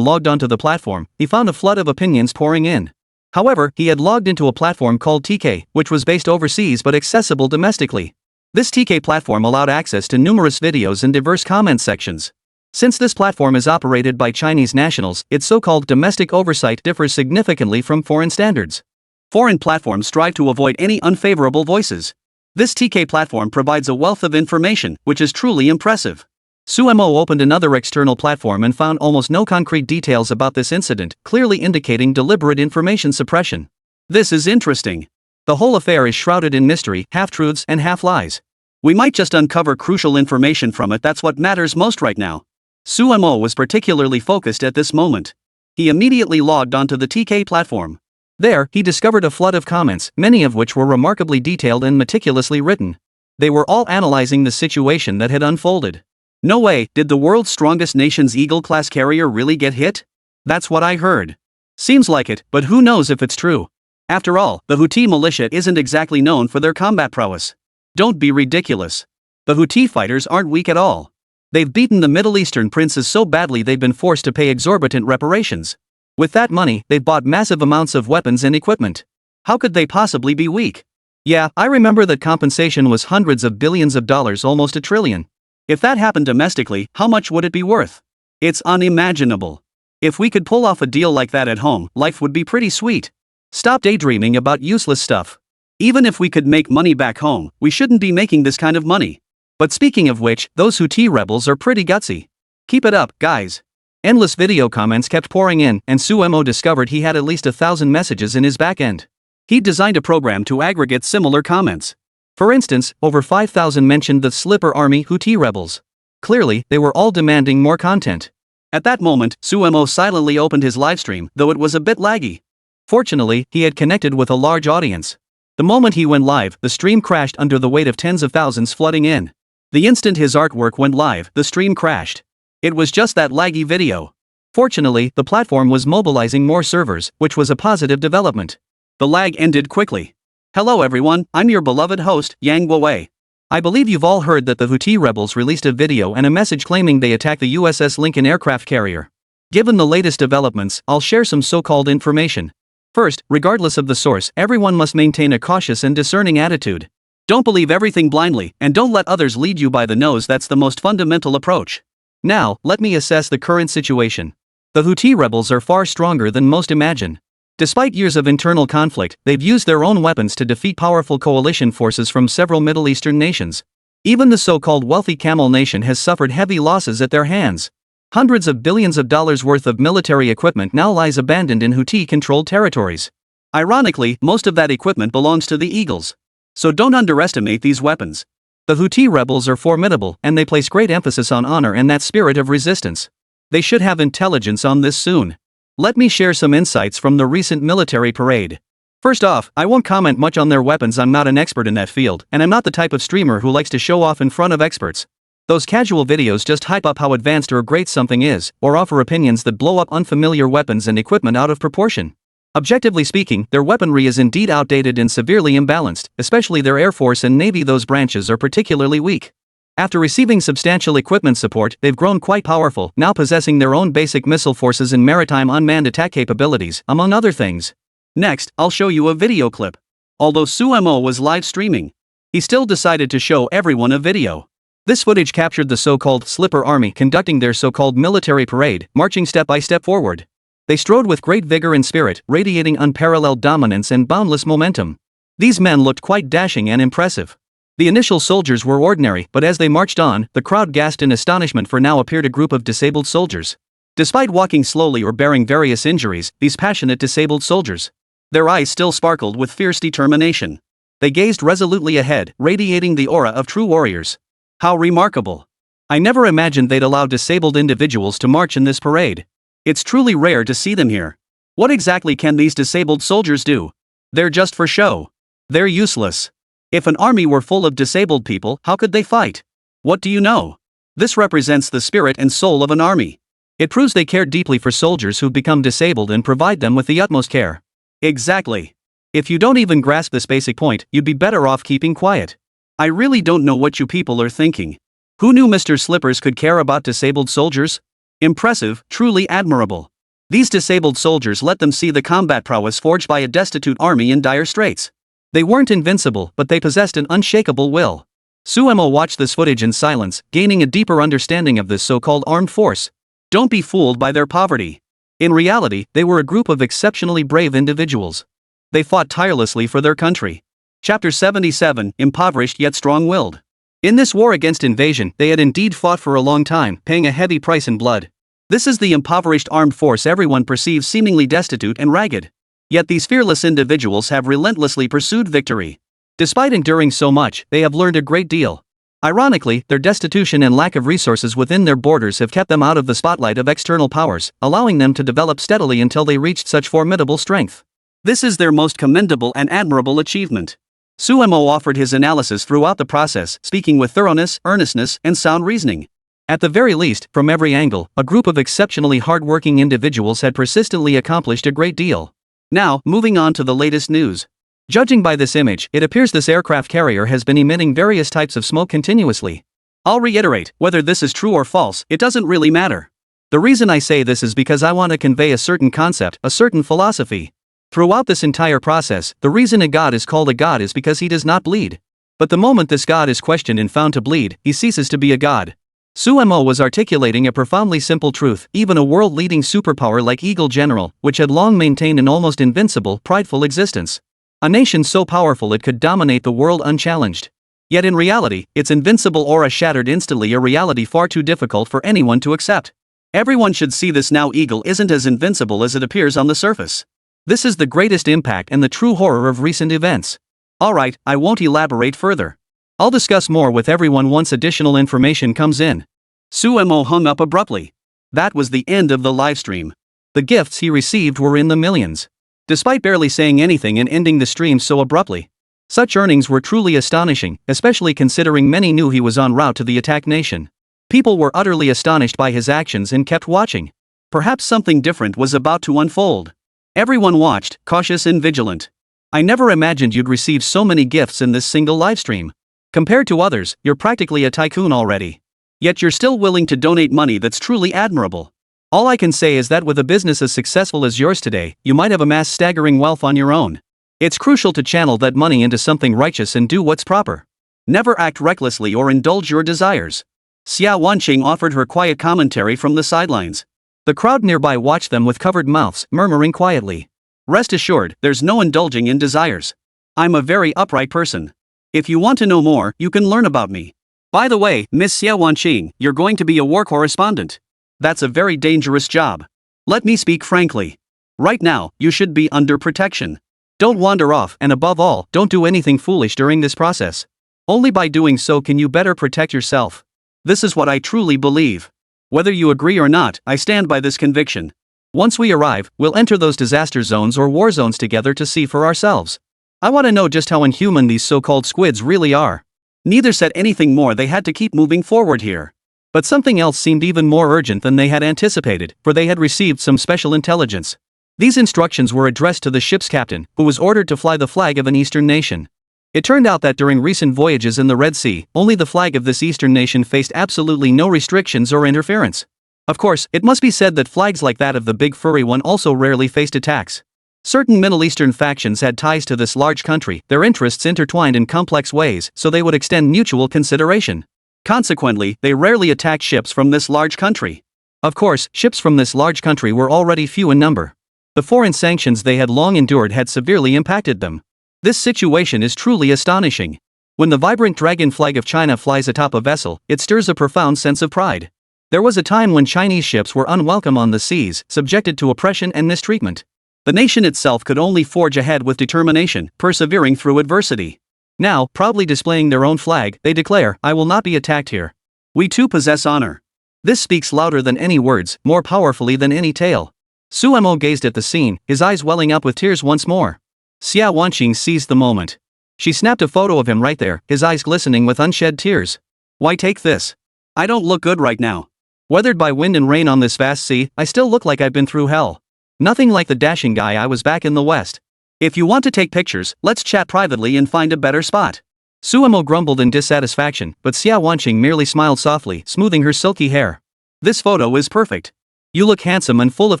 logged onto the platform, he found a flood of opinions pouring in. However, he had logged into a platform called TK, which was based overseas but accessible domestically. This TK platform allowed access to numerous videos and diverse comment sections. Since this platform is operated by Chinese nationals, its so-called domestic oversight differs significantly from foreign standards. Foreign platforms strive to avoid any unfavorable voices. This TK platform provides a wealth of information, which is truly impressive. Su Mo opened another external platform and found almost no concrete details about this incident, clearly indicating deliberate information suppression. This is interesting. The whole affair is shrouded in mystery, half-truths and half-lies. We might just uncover crucial information from it. That's what matters most right now. Su Mo was particularly focused at this moment. He immediately logged onto the TK platform. There, he discovered a flood of comments, many of which were remarkably detailed and meticulously written. They were all analyzing the situation that had unfolded. No way, did the world's strongest nation's Eagle-class carrier really get hit? That's what I heard. Seems like it, but who knows if it's true. After all, the Houthi militia isn't exactly known for their combat prowess. Don't be ridiculous. The Houthi fighters aren't weak at all. They've beaten the Middle Eastern princes so badly they've been forced to pay exorbitant reparations. With that money, they've bought massive amounts of weapons and equipment. How could they possibly be weak? Yeah, I remember that compensation was hundreds of billions of dollars, almost $1 trillion. If that happened domestically, how much would it be worth? It's unimaginable. If we could pull off a deal like that at home, life would be pretty sweet. Stop daydreaming about useless stuff. Even if we could make money back home, we shouldn't be making this kind of money. But speaking of which, those Houthi rebels are pretty gutsy. Keep it up, guys. Endless video comments kept pouring in, and Su Mo discovered he had at least 1,000 messages in his backend. He'd designed a program to aggregate similar comments. For instance, over 5,000 mentioned the Slipper Army Houthi rebels. Clearly, they were all demanding more content. At that moment, Su Mo silently opened his livestream, though it was a bit laggy. Fortunately, he had connected with a large audience. The moment he went live, the stream crashed under the weight of tens of thousands flooding in. The instant his artwork went live, the stream crashed. It was just that laggy video. Fortunately, the platform was mobilizing more servers, which was a positive development. The lag ended quickly. Hello everyone, I'm your beloved host, Yang Guowei. I believe you've all heard that the Houthi rebels released a video and a message claiming they attacked the USS Lincoln aircraft carrier. Given the latest developments, I'll share some so-called information. First, regardless of the source, everyone must maintain a cautious and discerning attitude. Don't believe everything blindly, and don't let others lead you by the nose. That's the most fundamental approach. Now, let me assess the current situation. The Houthi rebels are far stronger than most imagine. Despite years of internal conflict, they've used their own weapons to defeat powerful coalition forces from several Middle Eastern nations. Even the so-called wealthy Camel nation has suffered heavy losses at their hands. Hundreds of billions of dollars worth of military equipment now lies abandoned in Houthi-controlled territories. Ironically, most of that equipment belongs to the Eagles. So don't underestimate these weapons. The Houthi rebels are formidable, and they place great emphasis on honor and that spirit of resistance. They should have intelligence on this soon. Let me share some insights from the recent military parade. First off, I won't comment much on their weapons. I'm not an expert in that field, and I'm not the type of streamer who likes to show off in front of experts. Those casual videos just hype up how advanced or great something is, or offer opinions that blow up unfamiliar weapons and equipment out of proportion. Objectively speaking, their weaponry is indeed outdated and severely imbalanced, especially their Air Force and Navy. Those branches are particularly weak. After receiving substantial equipment support, they've grown quite powerful, now possessing their own basic missile forces and maritime unmanned attack capabilities, among other things. Next, I'll show you a video clip. Although Sumo was live streaming, he still decided to show everyone a video. This footage captured the so-called Slipper Army conducting their so-called military parade, marching step by step forward. They strode with great vigor and spirit, radiating unparalleled dominance and boundless momentum. These men looked quite dashing and impressive. The initial soldiers were ordinary, but as they marched on, the crowd gasped in astonishment, for now appeared a group of disabled soldiers. Despite walking slowly or bearing various injuries, these passionate disabled soldiers, their eyes still sparkled with fierce determination. They gazed resolutely ahead, radiating the aura of true warriors. How remarkable! I never imagined they'd allow disabled individuals to march in this parade. It's truly rare to see them here. What exactly can these disabled soldiers do? They're just for show. They're useless. If an army were full of disabled people, how could they fight? What do you know? This represents the spirit and soul of an army. It proves they care deeply for soldiers who've become disabled and provide them with the utmost care. Exactly. If you don't even grasp this basic point, you'd be better off keeping quiet. I really don't know what you people are thinking. Who knew Mr. Slippers could care about disabled soldiers? Impressive, truly admirable. These disabled soldiers let them see the combat prowess forged by a destitute army in dire straits. They weren't invincible, but they possessed an unshakable will. Sumo watched this footage in silence, gaining a deeper understanding of this so-called armed force. Don't be fooled by their poverty. In reality, they were a group of exceptionally brave individuals. They fought tirelessly for their country. Chapter 77, Impoverished yet strong-willed. In this war against invasion, they had indeed fought for a long time, paying a heavy price in blood. This is the impoverished armed force everyone perceives seemingly destitute and ragged. Yet these fearless individuals have relentlessly pursued victory. Despite enduring so much, they have learned a great deal. Ironically, their destitution and lack of resources within their borders have kept them out of the spotlight of external powers, allowing them to develop steadily until they reached such formidable strength. This is their most commendable and admirable achievement. Sumo offered his analysis throughout the process, speaking with thoroughness, earnestness, and sound reasoning. At the very least, from every angle, a group of exceptionally hard-working individuals had persistently accomplished a great deal. Now, moving on to the latest news. Judging by this image, it appears this aircraft carrier has been emitting various types of smoke continuously. I'll reiterate, whether this is true or false, it doesn't really matter. The reason I say this is because I want to convey a certain concept, a certain philosophy. Throughout this entire process, the reason a god is called a god is because he does not bleed. But the moment this god is questioned and found to bleed, he ceases to be a god. Sumo was articulating a profoundly simple truth. Even a world-leading superpower like Eagle General, which had long maintained an almost invincible, prideful existence. A nation so powerful it could dominate the world unchallenged. Yet in reality, its invincible aura shattered instantly, a reality far too difficult for anyone to accept. Everyone should see this now. Eagle isn't as invincible as it appears on the surface. This is the greatest impact and the true horror of recent events. Alright, I won't elaborate further. I'll discuss more with everyone once additional information comes in. Sumo hung up abruptly. That was the end of the livestream. The gifts he received were in the millions. Despite barely saying anything and ending the stream so abruptly. Such earnings were truly astonishing, especially considering many knew he was en route to the attack nation. People were utterly astonished by his actions and kept watching. Perhaps something different was about to unfold. Everyone watched, cautious and vigilant. I never imagined you'd receive so many gifts in this single livestream. Compared to others, you're practically a tycoon already. Yet you're still willing to donate money. That's truly admirable. All I can say is that with a business as successful as yours today, you might have amassed staggering wealth on your own. It's crucial to channel that money into something righteous and do what's proper. Never act recklessly or indulge your desires. Xia Wanqing offered her quiet commentary from the sidelines. The crowd nearby watched them with covered mouths, murmuring quietly. Rest assured, there's no indulging in desires. I'm a very upright person. If you want to know more, you can learn about me. By the way, Miss Xia Wanqing, you're going to be a war correspondent. That's a very dangerous job. Let me speak frankly. Right now, you should be under protection. Don't wander off, and above all, don't do anything foolish during this process. Only by doing so can you better protect yourself. This is what I truly believe. Whether you agree or not, I stand by this conviction. Once we arrive, we'll enter those disaster zones or war zones together to see for ourselves. I want to know just how inhuman these so-called squids really are. Neither said anything more. They had to keep moving forward here. But something else seemed even more urgent than they had anticipated, for they had received some special intelligence. These instructions were addressed to the ship's captain, who was ordered to fly the flag of an eastern nation. It turned out that during recent voyages in the Red Sea, only the flag of this eastern nation faced absolutely no restrictions or interference. Of course, it must be said that flags like that of the big furry one also rarely faced attacks. Certain Middle Eastern factions had ties to this large country, their interests intertwined in complex ways, so they would extend mutual consideration. Consequently, they rarely attacked ships from this large country. Of course, ships from this large country were already few in number. The foreign sanctions they had long endured had severely impacted them. This situation is truly astonishing. When the vibrant dragon flag of China flies atop a vessel, it stirs a profound sense of pride. There was a time when Chinese ships were unwelcome on the seas, subjected to oppression and mistreatment. The nation itself could only forge ahead with determination, persevering through adversity. Now, proudly displaying their own flag, they declare, "I will not be attacked here. We too possess honor." This speaks louder than any words, more powerfully than any tale. Suemo gazed at the scene, his eyes welling up with tears once more. Xia Wanqing seized the moment. She snapped a photo of him right there, his eyes glistening with unshed tears. "Why take this? I don't look good right now. Weathered by wind and rain on this vast sea, I still look like I've been through hell. Nothing like the dashing guy I was back in the West. If you want to take pictures, let's chat privately and find a better spot." Suemo grumbled in dissatisfaction, but Xia Wanqing merely smiled softly, smoothing her silky hair. "This photo is perfect. You look handsome and full of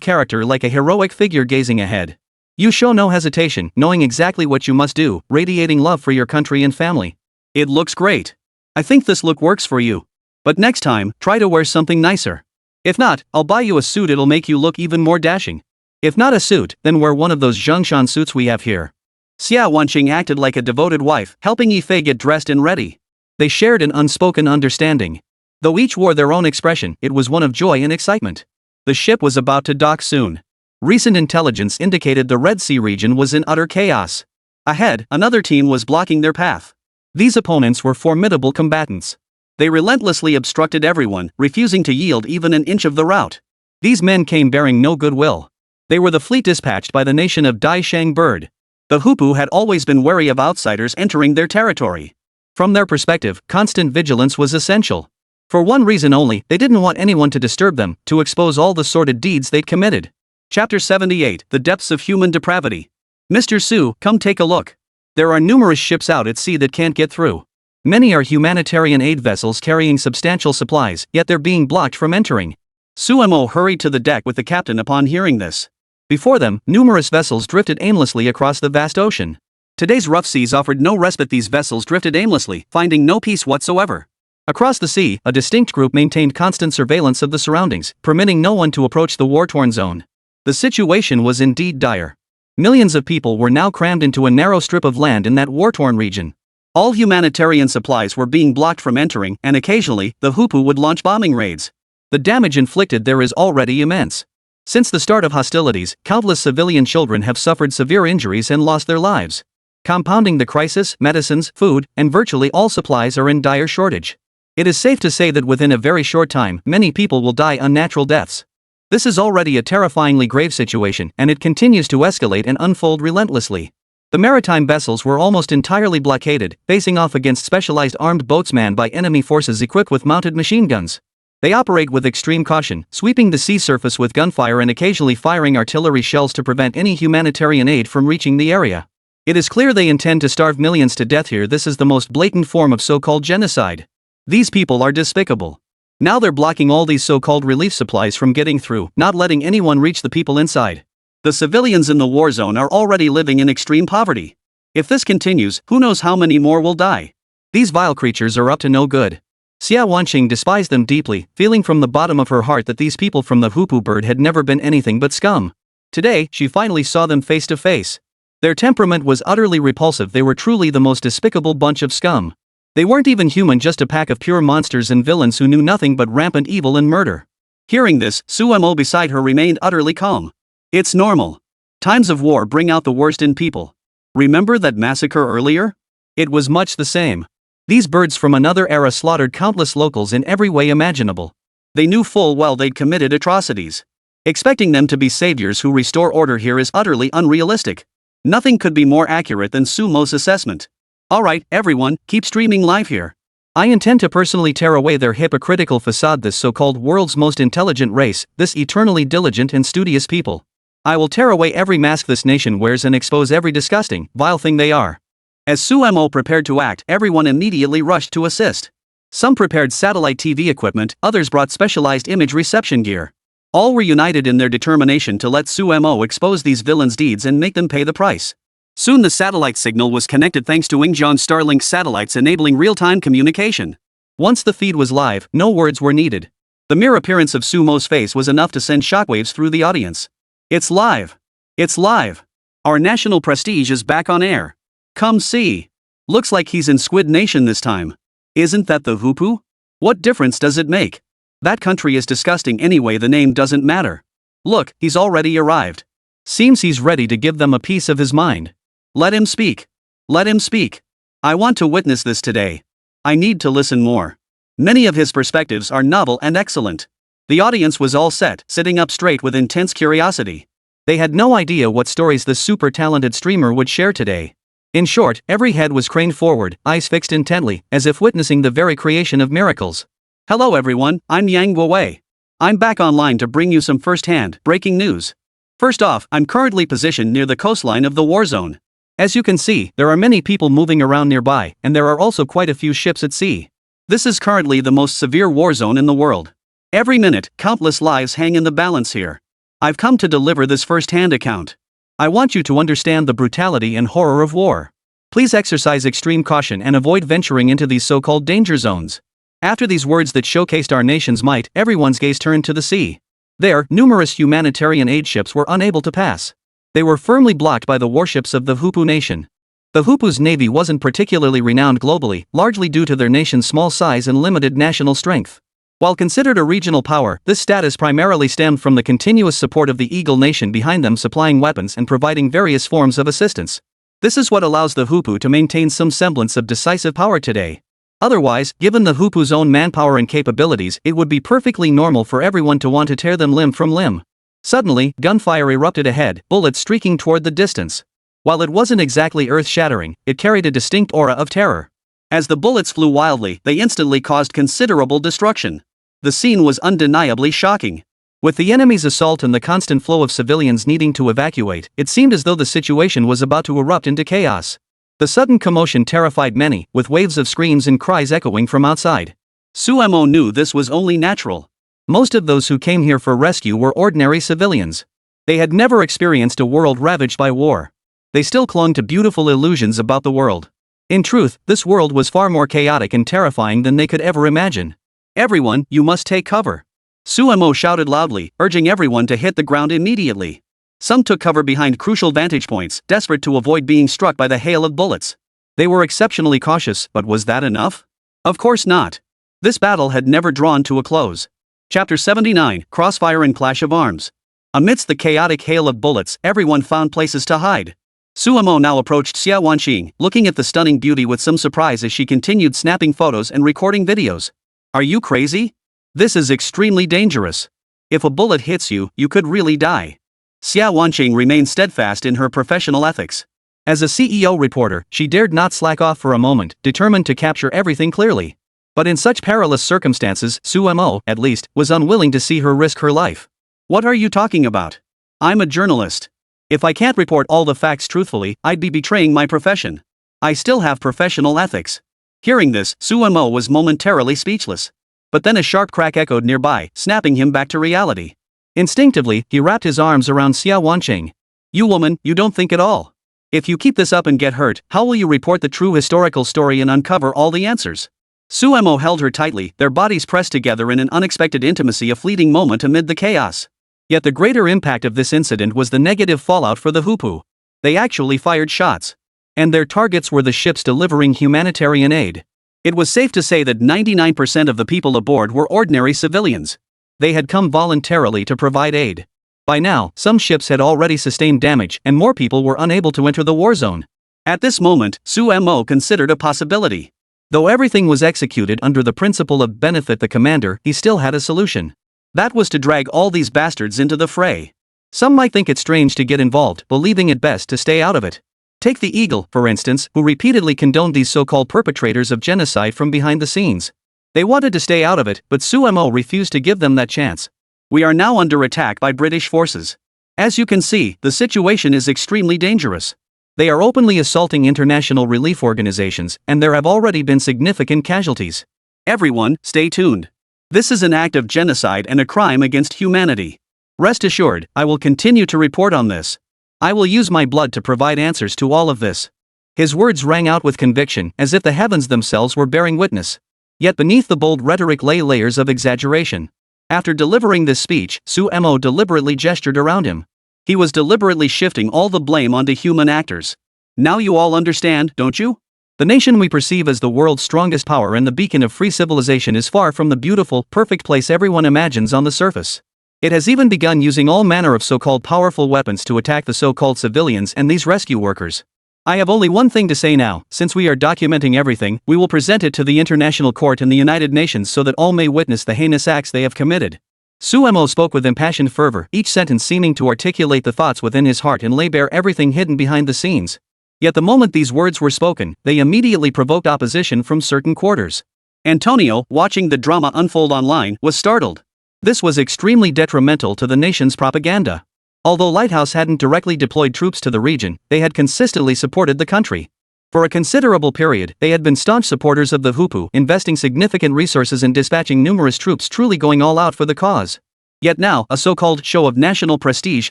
character, like a heroic figure gazing ahead. You show no hesitation, knowing exactly what you must do, radiating love for your country and family. It looks great. I think this look works for you. But next time, try to wear something nicer. If not, I'll buy you a suit. It'll make you look even more dashing. If not a suit, then wear one of those Zhongshan suits we have here." Xia Wanqing acted like a devoted wife, helping Yifei get dressed and ready. They shared an unspoken understanding. Though each wore their own expression, it was one of joy and excitement. The ship was about to dock soon. Recent intelligence indicated the Red Sea region was in utter chaos. Ahead, another team was blocking their path. These opponents were formidable combatants. They relentlessly obstructed everyone, refusing to yield even an inch of the route. These men came bearing no goodwill. They were the fleet dispatched by the nation of Dai Shang Bird. The Hupu had always been wary of outsiders entering their territory. From their perspective, constant vigilance was essential. For one reason only, they didn't want anyone to disturb them, to expose all the sordid deeds they'd committed. Chapter 78, The Depths of Human Depravity. "Mr. Su, come take a look. There are numerous ships out at sea that can't get through. Many are humanitarian aid vessels carrying substantial supplies, yet they're being blocked from entering." Suemo hurried to the deck with the captain upon hearing this. Before them, numerous vessels drifted aimlessly across the vast ocean. Today's rough seas offered no respite. These vessels drifted aimlessly, finding no peace whatsoever. Across the sea, a distinct group maintained constant surveillance of the surroundings, permitting no one to approach the war-torn zone. The situation was indeed dire. Millions of people were now crammed into a narrow strip of land in that war-torn region. All humanitarian supplies were being blocked from entering, and occasionally, the Hupu would launch bombing raids. The damage inflicted there is already immense. Since the start of hostilities, countless civilian children have suffered severe injuries and lost their lives. Compounding the crisis, medicines, food, and virtually all supplies are in dire shortage. It is safe to say that within a very short time, many people will die unnatural deaths. This is already a terrifyingly grave situation, and it continues to escalate and unfold relentlessly. The maritime vessels were almost entirely blockaded, facing off against specialized armed boats manned by enemy forces equipped with mounted machine guns. They operate with extreme caution, sweeping the sea surface with gunfire and occasionally firing artillery shells to prevent any humanitarian aid from reaching the area. It is clear they intend to starve millions to death here. This is the most blatant form of so-called genocide. These people are despicable. Now they're blocking all these so-called relief supplies from getting through, not letting anyone reach the people inside. The civilians in the war zone are already living in extreme poverty. If this continues, who knows how many more will die. These vile creatures are up to no good. Xia Wanqing despised them deeply, feeling from the bottom of her heart that these people from the Hupu bird had never been anything but scum. Today, she finally saw them face to face. Their temperament was utterly repulsive. They were truly the most despicable bunch of scum. They weren't even human, just a pack of pure monsters and villains who knew nothing but rampant evil and murder. Hearing this, Suemo beside her remained utterly calm. It's normal. Times of war bring out the worst in people. Remember that massacre earlier? It was much the same. These birds from another era slaughtered countless locals in every way imaginable. They knew full well they'd committed atrocities. Expecting them to be saviors who restore order here is utterly unrealistic. Nothing could be more accurate than Sumo's assessment. Alright, everyone, keep streaming live here. I intend to personally tear away their hypocritical facade, this so-called world's most intelligent race, this eternally diligent and studious people. I will tear away every mask this nation wears and expose every disgusting, vile thing they are. As Suemo prepared to act, everyone immediately rushed to assist. Some prepared satellite TV equipment, others brought specialized image reception gear. All were united in their determination to let Suemo expose these villains' deeds and make them pay the price. Soon the satellite signal was connected thanks to Ingjian Starlink satellites, enabling real-time communication. Once the feed was live, no words were needed. The mere appearance of Sumo's face was enough to send shockwaves through the audience. It's live! It's live! Our national prestige is back on air. Come see. Looks like he's in Squid Nation this time. Isn't that the Hupu? What difference does it make? That country is disgusting anyway, the name doesn't matter. Look, he's already arrived. Seems he's ready to give them a piece of his mind. Let him speak. Let him speak. I want to witness this today. I need to listen more. Many of his perspectives are novel and excellent. The audience was all set, sitting up straight with intense curiosity. They had no idea what stories this super talented streamer would share today. In short, every head was craned forward, eyes fixed intently, as if witnessing the very creation of miracles. Hello everyone, I'm Yang Guowei. I'm back online to bring you some first-hand, breaking news. First off, I'm currently positioned near the coastline of the war zone. As you can see, there are many people moving around nearby, and there are also quite a few ships at sea. This is currently the most severe war zone in the world. Every minute, countless lives hang in the balance here. I've come to deliver this first-hand account. I want you to understand the brutality and horror of war. Please exercise extreme caution and avoid venturing into these so-called danger zones. After these words that showcased our nation's might, everyone's gaze turned to the sea. There, numerous humanitarian aid ships were unable to pass. They were firmly blocked by the warships of the Hupu nation. The Hupu's navy wasn't particularly renowned globally, largely due to their nation's small size and limited national strength. While considered a regional power, this status primarily stemmed from the continuous support of the Eagle Nation behind them, supplying weapons and providing various forms of assistance. This is what allows the Hupu to maintain some semblance of decisive power today. Otherwise, given the Hupu's own manpower and capabilities, it would be perfectly normal for everyone to want to tear them limb from limb. Suddenly, gunfire erupted ahead, bullets streaking toward the distance. While it wasn't exactly earth-shattering, it carried a distinct aura of terror. As the bullets flew wildly, they instantly caused considerable destruction. The scene was undeniably shocking. With the enemy's assault and the constant flow of civilians needing to evacuate, it seemed as though the situation was about to erupt into chaos. The sudden commotion terrified many, with waves of screams and cries echoing from outside. Suemo knew this was only natural. Most of those who came here for rescue were ordinary civilians. They had never experienced a world ravaged by war. They still clung to beautiful illusions about the world. In truth, this world was far more chaotic and terrifying than they could ever imagine. Everyone, you must take cover. Suemo shouted loudly, urging everyone to hit the ground immediately. Some took cover behind crucial vantage points, desperate to avoid being struck by the hail of bullets. They were exceptionally cautious, but was that enough? Of course not. This battle had never drawn to a close. Chapter 79, Crossfire and Clash of Arms. Amidst the chaotic hail of bullets, everyone found places to hide. Suemo now approached Xia Wanqing, looking at the stunning beauty with some surprise as she continued snapping photos and recording videos. Are you crazy? This is extremely dangerous. If a bullet hits you, you could really die. Xia Wanqing remained steadfast in her professional ethics. As a CEO reporter, she dared not slack off for a moment, determined to capture everything clearly. But in such perilous circumstances, Suemo, at least, was unwilling to see her risk her life. What are you talking about? I'm a journalist. If I can't report all the facts truthfully, I'd be betraying my profession. I still have professional ethics. Hearing this, Suemo was momentarily speechless. But then a sharp crack echoed nearby, snapping him back to reality. Instinctively, he wrapped his arms around Xia Wanqing. You woman, you don't think at all. If you keep this up and get hurt, how will you report the true historical story and uncover all the answers? Suemo held her tightly, their bodies pressed together in an unexpected intimacy, a fleeting moment amid the chaos. Yet the greater impact of this incident was the negative fallout for the Hupu. They actually fired shots. And their targets were the ships delivering humanitarian aid. It was safe to say that 99% of the people aboard were ordinary civilians. They had come voluntarily to provide aid. By now, some ships had already sustained damage and more people were unable to enter the war zone. At this moment, Suemo considered a possibility. Though everything was executed under the principle of benefit the commander, he still had a solution. That was to drag all these bastards into the fray. Some might think it strange to get involved, believing it best to stay out of it. Take the Eagle, for instance, who repeatedly condoned these so-called perpetrators of genocide from behind the scenes. They wanted to stay out of it, but Suemo refused to give them that chance. We are now under attack by British forces. As you can see, the situation is extremely dangerous. They are openly assaulting international relief organizations, and there have already been significant casualties. Everyone, stay tuned. This is an act of genocide and a crime against humanity. Rest assured, I will continue to report on this. I will use my blood to provide answers to all of this. His words rang out with conviction, as if the heavens themselves were bearing witness. Yet beneath the bold rhetoric lay layers of exaggeration. After delivering this speech, Suemo deliberately gestured around him. He was deliberately shifting all the blame onto human actors. Now you all understand, don't you? The nation we perceive as the world's strongest power and the beacon of free civilization is far from the beautiful, perfect place everyone imagines on the surface. It has even begun using all manner of so-called powerful weapons to attack the so-called civilians and these rescue workers. I have only one thing to say now: since we are documenting everything, we will present it to the International Court and the United Nations so that all may witness the heinous acts they have committed. Suemo spoke with impassioned fervor, each sentence seeming to articulate the thoughts within his heart and lay bare everything hidden behind the scenes. Yet the moment these words were spoken, they immediately provoked opposition from certain quarters. Antonio, watching the drama unfold online, was startled. This was extremely detrimental to the nation's propaganda. Although Lighthouse hadn't directly deployed troops to the region, they had consistently supported the country. For a considerable period, they had been staunch supporters of the Hupu, investing significant resources in dispatching numerous troops, truly going all out for the cause. Yet now, a so-called show of national prestige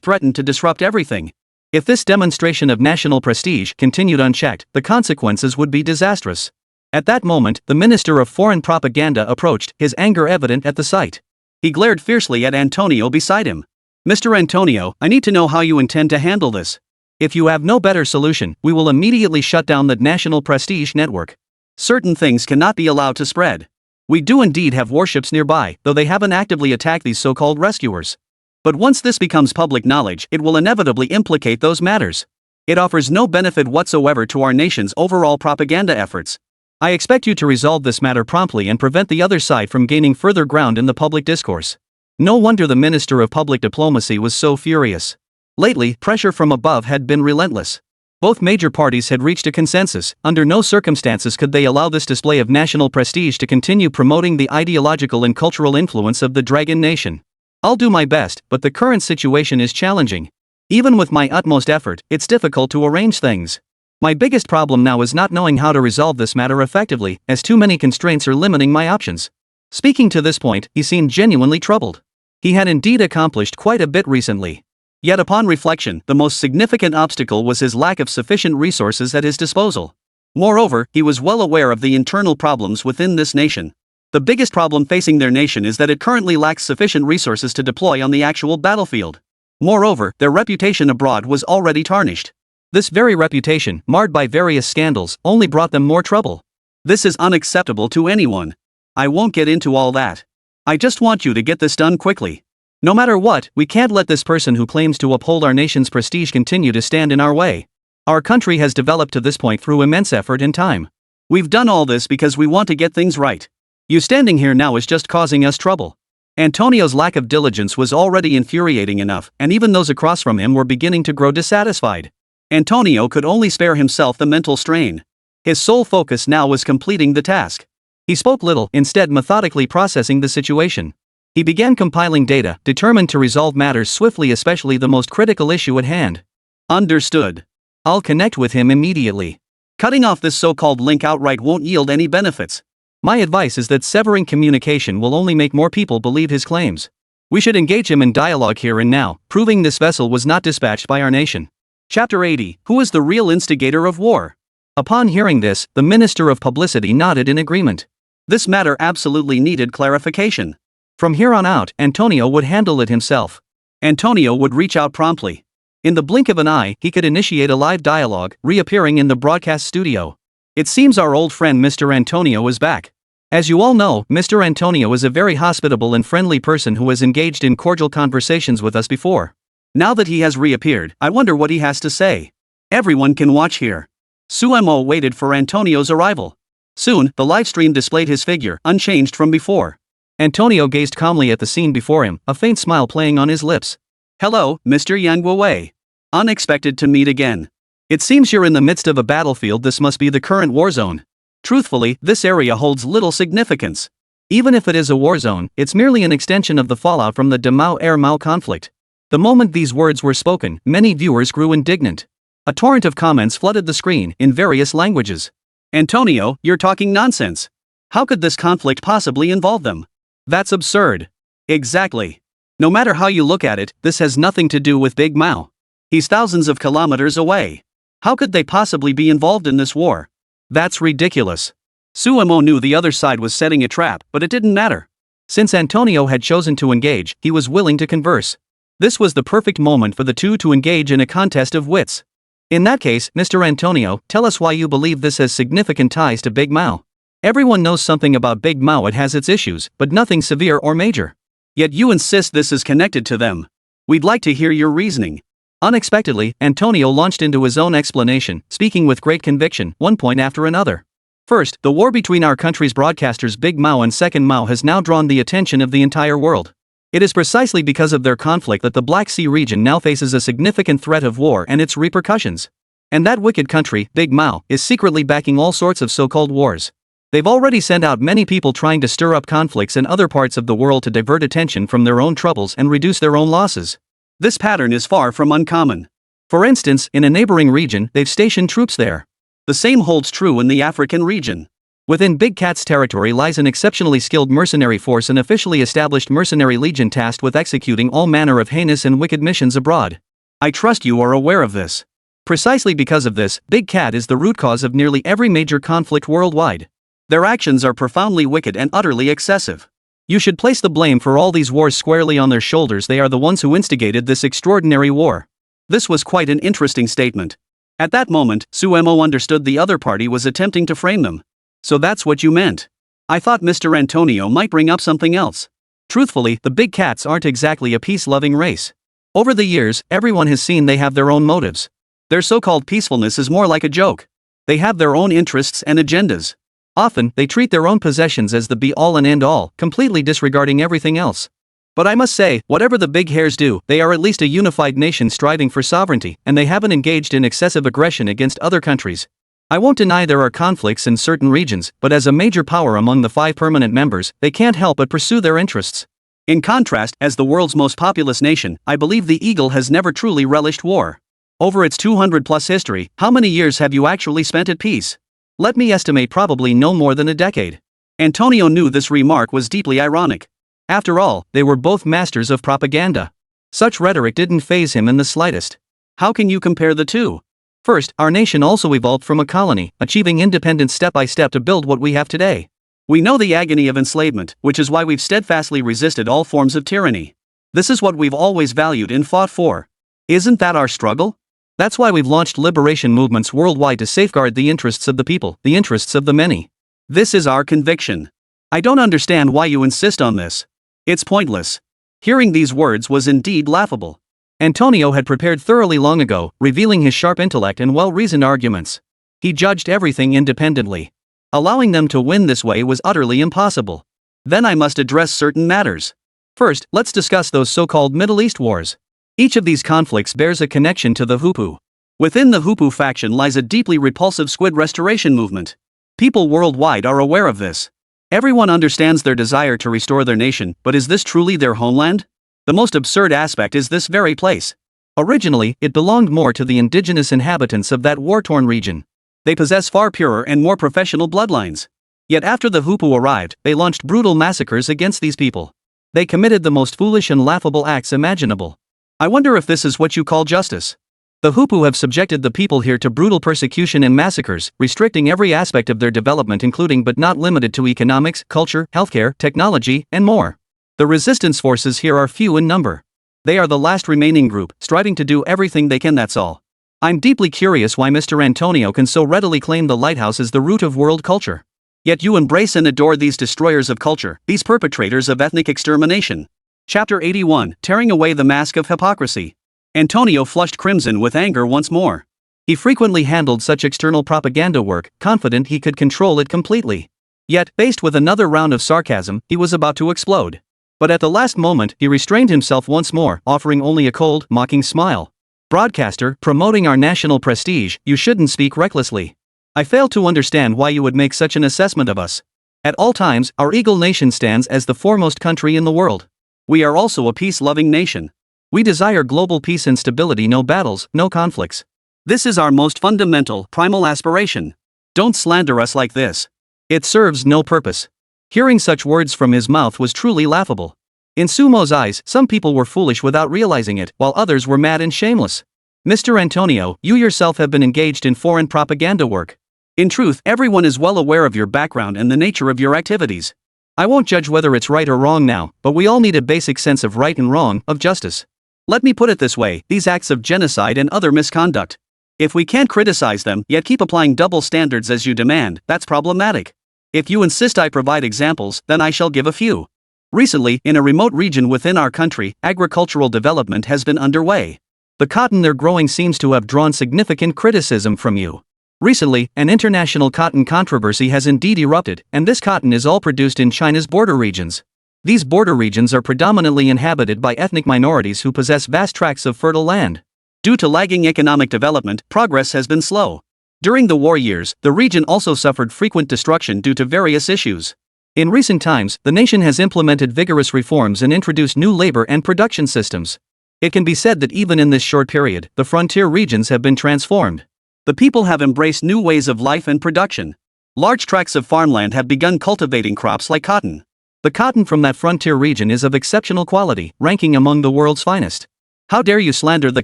threatened to disrupt everything. If this demonstration of national prestige continued unchecked, the consequences would be disastrous. At that moment, the Minister of Foreign Propaganda approached, his anger evident at the sight. He glared fiercely at Antonio beside him. Mr. Antonio, I need to know how you intend to handle this. If you have no better solution, we will immediately shut down the National Prestige Network. Certain things cannot be allowed to spread. We do indeed have warships nearby, though they haven't actively attacked these so-called rescuers. But once this becomes public knowledge, it will inevitably implicate those matters. It offers no benefit whatsoever to our nation's overall propaganda efforts. I expect you to resolve this matter promptly and prevent the other side from gaining further ground in the public discourse. No wonder the Minister of Public Diplomacy was so furious. Lately, pressure from above had been relentless. Both major parties had reached a consensus. Under no circumstances could they allow this display of national prestige to continue promoting the ideological and cultural influence of the Dragon Nation. I'll do my best, but the current situation is challenging. Even with my utmost effort, it's difficult to arrange things. My biggest problem now is not knowing how to resolve this matter effectively, as too many constraints are limiting my options. Speaking to this point, he seemed genuinely troubled. He had indeed accomplished quite a bit recently. Yet upon reflection, the most significant obstacle was his lack of sufficient resources at his disposal. Moreover, he was well aware of the internal problems within this nation. The biggest problem facing their nation is that it currently lacks sufficient resources to deploy on the actual battlefield. Moreover, their reputation abroad was already tarnished. This very reputation, marred by various scandals, only brought them more trouble. This is unacceptable to anyone. I won't get into all that. I just want you to get this done quickly. No matter what, we can't let this person who claims to uphold our nation's prestige continue to stand in our way. Our country has developed to this point through immense effort and time. We've done all this because we want to get things right. You standing here now is just causing us trouble. Antonio's lack of diligence was already infuriating enough, and even those across from him were beginning to grow dissatisfied. Antonio could only spare himself the mental strain. His sole focus now was completing the task. He spoke little, instead methodically processing the situation. He began compiling data, determined to resolve matters swiftly, especially the most critical issue at hand. Understood. I'll connect with him immediately. Cutting off this so-called link outright won't yield any benefits. My advice is that severing communication will only make more people believe his claims. We should engage him in dialogue here and now, proving this vessel was not dispatched by our nation. Chapter 80. Who is the real instigator of war? Upon hearing this, the Minister of Publicity nodded in agreement. This matter absolutely needed clarification. From here on out, Antonio would handle it himself. Antonio would reach out promptly. In the blink of an eye, he could initiate a live dialogue, reappearing in the broadcast studio. It seems our old friend Mr. Antonio is back. As you all know, Mr. Antonio is a very hospitable and friendly person who has engaged in cordial conversations with us before. Now that he has reappeared, I wonder what he has to say. Everyone can watch here. Suemo waited for Antonio's arrival. Soon, the livestream displayed his figure, unchanged from before. Antonio gazed calmly at the scene before him, a faint smile playing on his lips. Hello, Mr. Yang. Unexpected to meet again. It seems you're in the midst of a battlefield. This must be the current war zone. Truthfully, this area holds little significance. Even if it is a war zone, it's merely an extension of the fallout from the Mao conflict. The moment these words were spoken, many viewers grew indignant. A torrent of comments flooded the screen, in various languages. Antonio, you're talking nonsense. How could this conflict possibly involve them? That's absurd. Exactly. No matter how you look at it, this has nothing to do with Big Mao. He's thousands of kilometers away. How could they possibly be involved in this war? That's ridiculous. Suemo knew the other side was setting a trap, but it didn't matter. Since Antonio had chosen to engage, he was willing to converse. This was the perfect moment for the two to engage in a contest of wits. In that case, Mr. Antonio, tell us why you believe this has significant ties to Big Mao. Everyone knows something about Big Mao. It has its issues, but nothing severe or major. Yet you insist this is connected to them. We'd like to hear your reasoning. Unexpectedly, Antonio launched into his own explanation, speaking with great conviction, one point after another. First, the war between our country's broadcasters Big Mao and Second Mao has now drawn the attention of the entire world. It is precisely because of their conflict that the Black Sea region now faces a significant threat of war and its repercussions. And that wicked country, Big Mao, is secretly backing all sorts of so-called wars. They've already sent out many people trying to stir up conflicts in other parts of the world to divert attention from their own troubles and reduce their own losses. This pattern is far from uncommon. For instance, in a neighboring region, they've stationed troops there. The same holds true in the African region. Within Big Cat's territory lies an exceptionally skilled mercenary force, an officially established mercenary legion tasked with executing all manner of heinous and wicked missions abroad. I trust you are aware of this. Precisely because of this, Big Cat is the root cause of nearly every major conflict worldwide. Their actions are profoundly wicked and utterly excessive. You should place the blame for all these wars squarely on their shoulders. They are the ones who instigated this extraordinary war. This was quite an interesting statement. At that moment, Suemo understood the other party was attempting to frame them. So that's what you meant. I thought Mr. Antonio might bring up something else. Truthfully, the Big Cats aren't exactly a peace-loving race. Over the years, everyone has seen they have their own motives. Their so-called peacefulness is more like a joke. They have their own interests and agendas. Often, they treat their own possessions as the be-all and end-all, completely disregarding everything else. But I must say, whatever the big hairs do, they are at least a unified nation striving for sovereignty, and they haven't engaged in excessive aggression against other countries. I won't deny there are conflicts in certain regions, but as a major power among the 5 permanent members, they can't help but pursue their interests. In contrast, as the world's most populous nation, I believe the Eagle has never truly relished war. Over its 200-plus history, how many years have you actually spent at peace? Let me estimate, probably no more than a decade. Antonio knew this remark was deeply ironic. After all, they were both masters of propaganda. Such rhetoric didn't faze him in the slightest. How can you compare the two? First, our nation also evolved from a colony, achieving independence step by step to build what we have today. We know the agony of enslavement, which is why we've steadfastly resisted all forms of tyranny. This is what we've always valued and fought for. Isn't that our struggle? That's why we've launched liberation movements worldwide to safeguard the interests of the people, the interests of the many. This is our conviction. I don't understand why you insist on this. It's pointless. Hearing these words was indeed laughable. Antonio had prepared thoroughly long ago, revealing his sharp intellect and well-reasoned arguments. He judged everything independently. Allowing them to win this way was utterly impossible. Then I must address certain matters. First, let's discuss those so-called Middle East wars. Each of these conflicts bears a connection to the Hupu. Within the Hupu faction lies a deeply repulsive squid restoration movement. People worldwide are aware of this. Everyone understands their desire to restore their nation, but is this truly their homeland? The most absurd aspect is this very place. Originally, it belonged more to the indigenous inhabitants of that war-torn region. They possess far purer and more professional bloodlines. Yet after the Hupu arrived, they launched brutal massacres against these people. They committed the most foolish and laughable acts imaginable. I wonder if this is what you call justice. The Hupu have subjected the people here to brutal persecution and massacres, restricting every aspect of their development including but not limited to economics, culture, healthcare, technology, and more. The resistance forces here are few in number. They are the last remaining group, striving to do everything they can, that's all. I'm deeply curious why Mr. Antonio can so readily claim the lighthouse is the root of world culture. Yet you embrace and adore these destroyers of culture, these perpetrators of ethnic extermination. Chapter 81, Tearing Away the Mask of Hypocrisy. Antonio flushed crimson with anger once more. He frequently handled such external propaganda work, confident he could control it completely. Yet, faced with another round of sarcasm, he was about to explode. But at the last moment, he restrained himself once more, offering only a cold, mocking smile. Broadcaster, promoting our national prestige, you shouldn't speak recklessly. I fail to understand why you would make such an assessment of us. At all times, our Eagle Nation stands as the foremost country in the world. We are also a peace-loving nation. We desire global peace and stability, no battles, no conflicts. This is our most fundamental, primal aspiration. Don't slander us like this. It serves no purpose. Hearing such words from his mouth was truly laughable. In Sumo's eyes, some people were foolish without realizing it, while others were mad and shameless. Mr. Antonio, you yourself have been engaged in foreign propaganda work. In truth, everyone is well aware of your background and the nature of your activities. I won't judge whether it's right or wrong now, but we all need a basic sense of right and wrong, of justice. Let me put it this way, these acts of genocide and other misconduct. If we can't criticize them, yet keep applying double standards as you demand, that's problematic. If you insist I provide examples, then I shall give a few. Recently, in a remote region within our country, agricultural development has been underway. The cotton they're growing seems to have drawn significant criticism from you. Recently, an international cotton controversy has indeed erupted, and this cotton is all produced in China's border regions. These border regions are predominantly inhabited by ethnic minorities who possess vast tracts of fertile land. Due to lagging economic development, progress has been slow. During the war years, the region also suffered frequent destruction due to various issues. In recent times, the nation has implemented vigorous reforms and introduced new labor and production systems. It can be said that even in this short period, the frontier regions have been transformed. The people have embraced new ways of life and production. Large tracts of farmland have begun cultivating crops like cotton. The cotton from that frontier region is of exceptional quality, ranking among the world's finest. How dare you slander the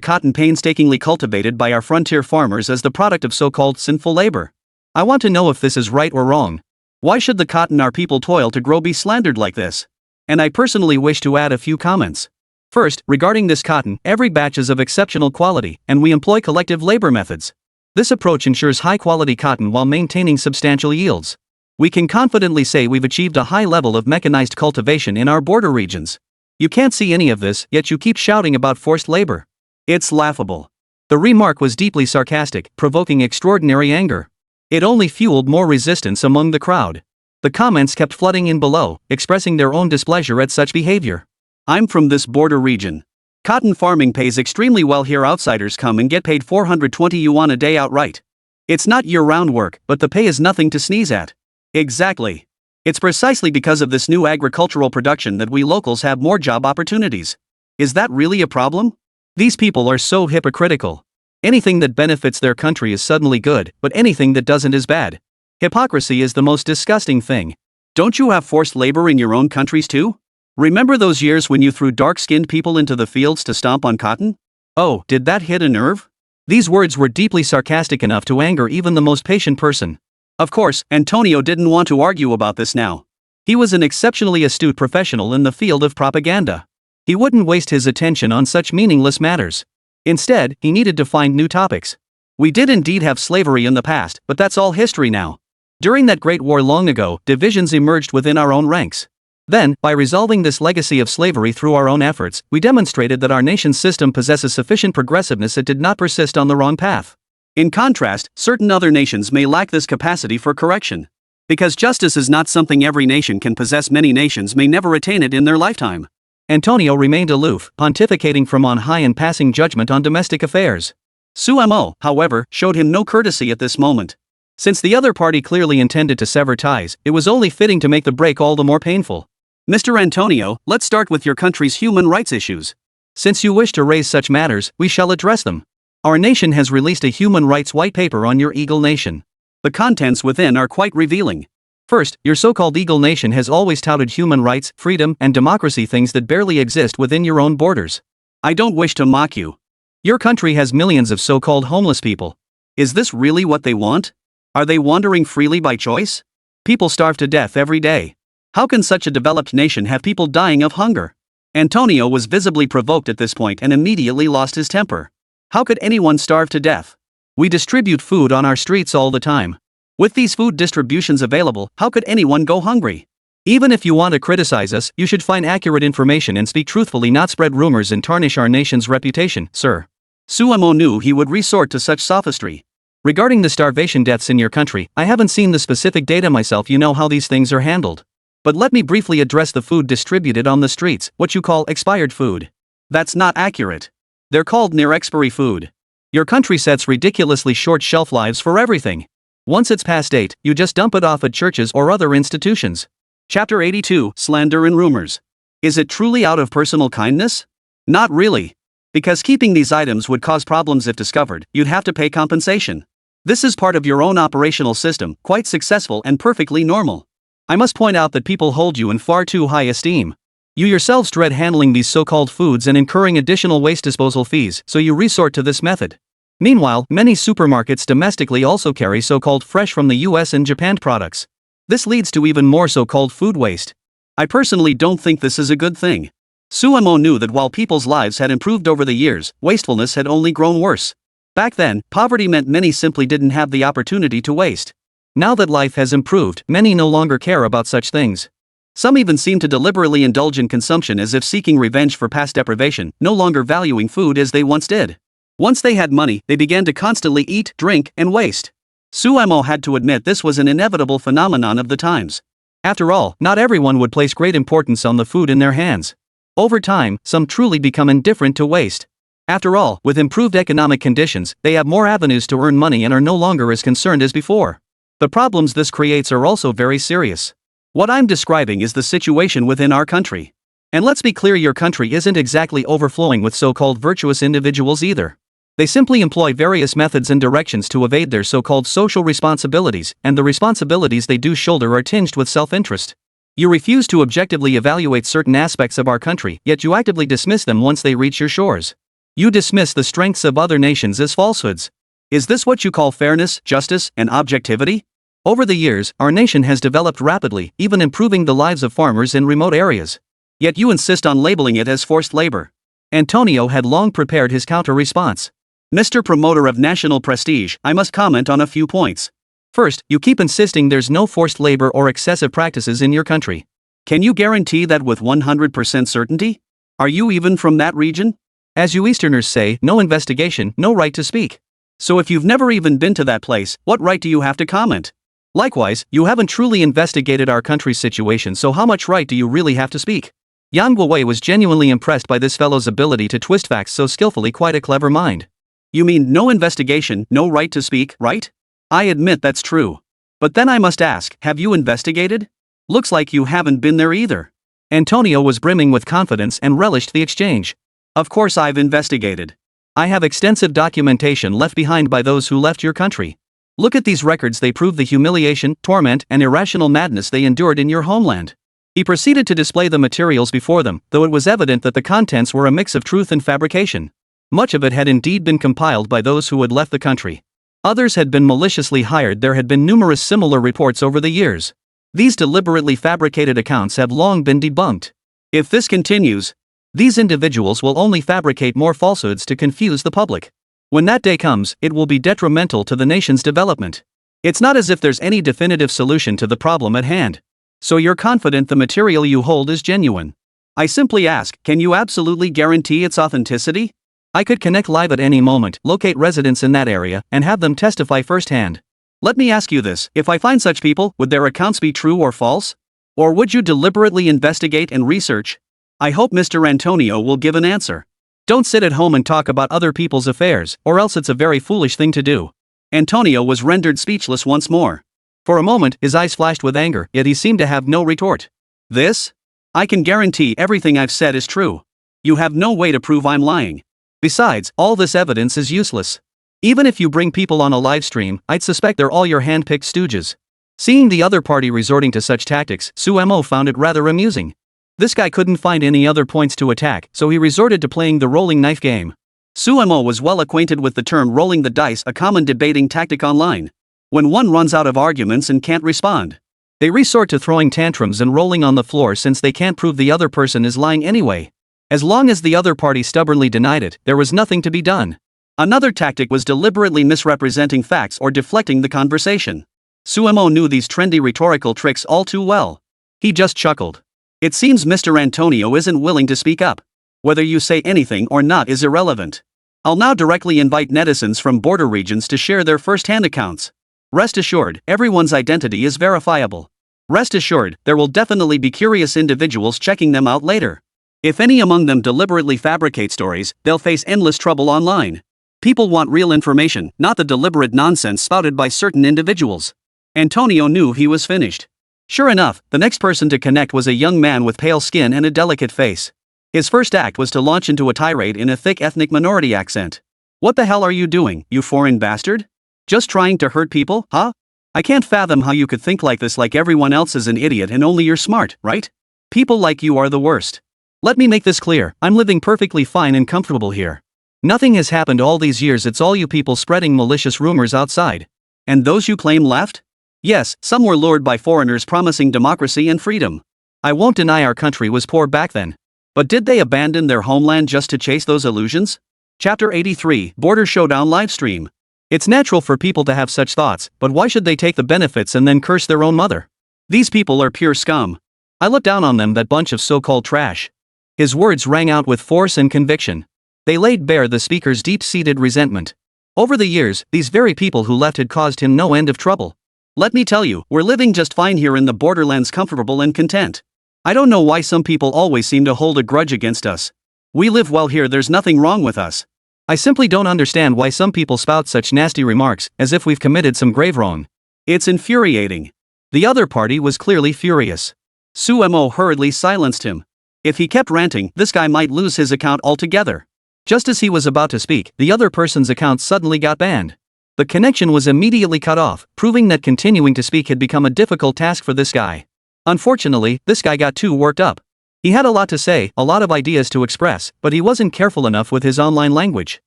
cotton painstakingly cultivated by our frontier farmers as the product of so-called sinful labor? I want to know if this is right or wrong. Why should the cotton our people toil to grow be slandered like this? And I personally wish to add a few comments. First, regarding this cotton, every batch is of exceptional quality, and we employ collective labor methods. This approach ensures high-quality cotton while maintaining substantial yields. We can confidently say we've achieved a high level of mechanized cultivation in our border regions. You can't see any of this, yet you keep shouting about forced labor. It's laughable. The remark was deeply sarcastic, provoking extraordinary anger. It only fueled more resistance among the crowd. The comments kept flooding in below, expressing their own displeasure at such behavior. I'm from this border region. Cotton farming pays extremely well here. Outsiders come and get paid 420 yuan a day outright. It's not year-round work, but the pay is nothing to sneeze at. Exactly. It's precisely because of this new agricultural production that we locals have more job opportunities. Is that really a problem? These people are so hypocritical. Anything that benefits their country is suddenly good, but anything that doesn't is bad. Hypocrisy is the most disgusting thing. Don't you have forced labor in your own countries too? Remember those years when you threw dark-skinned people into the fields to stomp on cotton? Oh, did that hit a nerve? These words were deeply sarcastic enough to anger even the most patient person. Of course, Antonio didn't want to argue about this now. He was an exceptionally astute professional in the field of propaganda. He wouldn't waste his attention on such meaningless matters. Instead, he needed to find new topics. We did indeed have slavery in the past, but that's all history now. During that great war long ago, divisions emerged within our own ranks. Then, by resolving this legacy of slavery through our own efforts, we demonstrated that our nation's system possesses sufficient progressiveness it did not persist on the wrong path. In contrast, certain other nations may lack this capacity for correction. Because justice is not something every nation can possess, many nations may never attain it in their lifetime. Antonio remained aloof, pontificating from on high and passing judgment on domestic affairs. Sumo, however, showed him no courtesy at this moment. Since the other party clearly intended to sever ties, it was only fitting to make the break all the more painful. Mr. Antonio, let's start with your country's human rights issues. Since you wish to raise such matters, we shall address them. Our nation has released a human rights white paper on your Eagle Nation. The contents within are quite revealing. First, your so-called eagle nation has always touted human rights, freedom, and democracy, things that barely exist within your own borders. I don't wish to mock you. Your country has millions of so-called homeless people. Is this really what they want? Are they wandering freely by choice? People starve to death every day. How can such a developed nation have people dying of hunger? Antonio was visibly provoked at this point and immediately lost his temper. How could anyone starve to death? We distribute food on our streets all the time. With these food distributions available, how could anyone go hungry? Even if you want to criticize us, you should find accurate information and speak truthfully, not spread rumors and tarnish our nation's reputation, sir. Suemo knew he would resort to such sophistry. Regarding the starvation deaths in your country, I haven't seen the specific data myself. You know how these things are handled. But let me briefly address the food distributed on the streets, what you call expired food. That's not accurate. They're called near-expiry food. Your country sets ridiculously short shelf lives for everything. Once it's past date, you just dump it off at churches or other institutions. Chapter 82, Slander and Rumors. Is it truly out of personal kindness? Not really. Because keeping these items would cause problems if discovered, you'd have to pay compensation. This is part of your own operational system, quite successful and perfectly normal. I must point out that people hold you in far too high esteem. You yourselves dread handling these so-called foods and incurring additional waste disposal fees, so you resort to this method. Meanwhile, many supermarkets domestically also carry so-called fresh from the US and Japan products. This leads to even more so-called food waste. I personally don't think this is a good thing. Suemo knew that while people's lives had improved over the years, wastefulness had only grown worse. Back then, poverty meant many simply didn't have the opportunity to waste. Now that life has improved, many no longer care about such things. Some even seem to deliberately indulge in consumption as if seeking revenge for past deprivation, no longer valuing food as they once did. Once they had money, they began to constantly eat, drink, and waste. Suemo had to admit this was an inevitable phenomenon of the times. After all, not everyone would place great importance on the food in their hands. Over time, some truly become indifferent to waste. After all, with improved economic conditions, they have more avenues to earn money and are no longer as concerned as before. The problems this creates are also very serious. What I'm describing is the situation within our country. And let's be clear, your country isn't exactly overflowing with so-called virtuous individuals either. They simply employ various methods and directions to evade their so-called social responsibilities, and the responsibilities they do shoulder are tinged with self-interest. You refuse to objectively evaluate certain aspects of our country, yet you actively dismiss them once they reach your shores. You dismiss the strengths of other nations as falsehoods. Is this what you call fairness, justice, and objectivity? Over the years, our nation has developed rapidly, even improving the lives of farmers in remote areas. Yet you insist on labeling it as forced labor. Antonio had long prepared his counter-response. Mr. Promoter of national prestige, I must comment on a few points. First, you keep insisting there's no forced labor or excessive practices in your country. Can you guarantee that with 100% certainty? Are you even from that region? As you Easterners say, no investigation, no right to speak. So if you've never even been to that place, what right do you have to comment? Likewise, you haven't truly investigated our country's situation, so how much right do you really have to speak? Yang Guowei was genuinely impressed by this fellow's ability to twist facts so skillfully, quite a clever mind. You mean no investigation, no right to speak, right? I admit that's true. But then I must ask, have you investigated? Looks like you haven't been there either. Antonio was brimming with confidence and relished the exchange. Of course I've investigated. I have extensive documentation left behind by those who left your country. Look at these records, they prove the humiliation, torment, and irrational madness they endured in your homeland. He proceeded to display the materials before them, though it was evident that the contents were a mix of truth and fabrication. Much of it had indeed been compiled by those who had left the country. Others had been maliciously hired. There had been numerous similar reports over the years. These deliberately fabricated accounts have long been debunked. If this continues, these individuals will only fabricate more falsehoods to confuse the public. When that day comes, it will be detrimental to the nation's development. It's not as if there's any definitive solution to the problem at hand. So you're confident the material you hold is genuine? I simply ask, can you absolutely guarantee its authenticity? I could connect live at any moment, locate residents in that area, and have them testify firsthand. Let me ask you this, if I find such people, would their accounts be true or false? Or would you deliberately investigate and research? I hope Mr. Antonio will give an answer. Don't sit at home and talk about other people's affairs, or else it's a very foolish thing to do. Antonio was rendered speechless once more. For a moment, his eyes flashed with anger, yet he seemed to have no retort. This? I can guarantee everything I've said is true. You have no way to prove I'm lying. Besides, all this evidence is useless. Even if you bring people on a live stream, I'd suspect they're all your hand-picked stooges. Seeing the other party resorting to such tactics, Sumo found it rather amusing. This guy couldn't find any other points to attack, so he resorted to playing the rolling knife game. Sumo was well acquainted with the term rolling the dice, a common debating tactic online. When one runs out of arguments and can't respond, they resort to throwing tantrums and rolling on the floor since they can't prove the other person is lying anyway. As long as the other party stubbornly denied it, there was nothing to be done. Another tactic was deliberately misrepresenting facts or deflecting the conversation. Sumo knew these trendy rhetorical tricks all too well. He just chuckled. It seems Mr. Antonio isn't willing to speak up. Whether you say anything or not is irrelevant. I'll now directly invite netizens from border regions to share their first-hand accounts. Rest assured, everyone's identity is verifiable. Rest assured, there will definitely be curious individuals checking them out later. If any among them deliberately fabricate stories, they'll face endless trouble online. People want real information, not the deliberate nonsense spouted by certain individuals. Antonio knew he was finished. Sure enough, the next person to connect was a young man with pale skin and a delicate face. His first act was to launch into a tirade in a thick ethnic minority accent. What the hell are you doing, you foreign bastard? Just trying to hurt people, huh? I can't fathom how you could think like this, like everyone else is an idiot and only you're smart, right? People like you are the worst. Let me make this clear, I'm living perfectly fine and comfortable here. Nothing has happened all these years, it's all you people spreading malicious rumors outside. And those you claim left? Yes, some were lured by foreigners promising democracy and freedom. I won't deny our country was poor back then. But did they abandon their homeland just to chase those illusions? Chapter 83, Border Showdown Livestream. It's natural for people to have such thoughts, but why should they take the benefits and then curse their own mother? These people are pure scum. I look down on them, that bunch of so-called trash. His words rang out with force and conviction. They laid bare the speaker's deep-seated resentment. Over the years, these very people who left had caused him no end of trouble. Let me tell you, we're living just fine here in the borderlands, comfortable and content. I don't know why some people always seem to hold a grudge against us. We live well here, there's nothing wrong with us. I simply don't understand why some people spout such nasty remarks, as if we've committed some grave wrong. It's infuriating. The other party was clearly furious. Sumo hurriedly silenced him. If he kept ranting, this guy might lose his account altogether. Just as he was about to speak, the other person's account suddenly got banned. The connection was immediately cut off, proving that continuing to speak had become a difficult task for this guy. Unfortunately, this guy got too worked up. He had a lot to say, a lot of ideas to express, but he wasn't careful enough with his online language.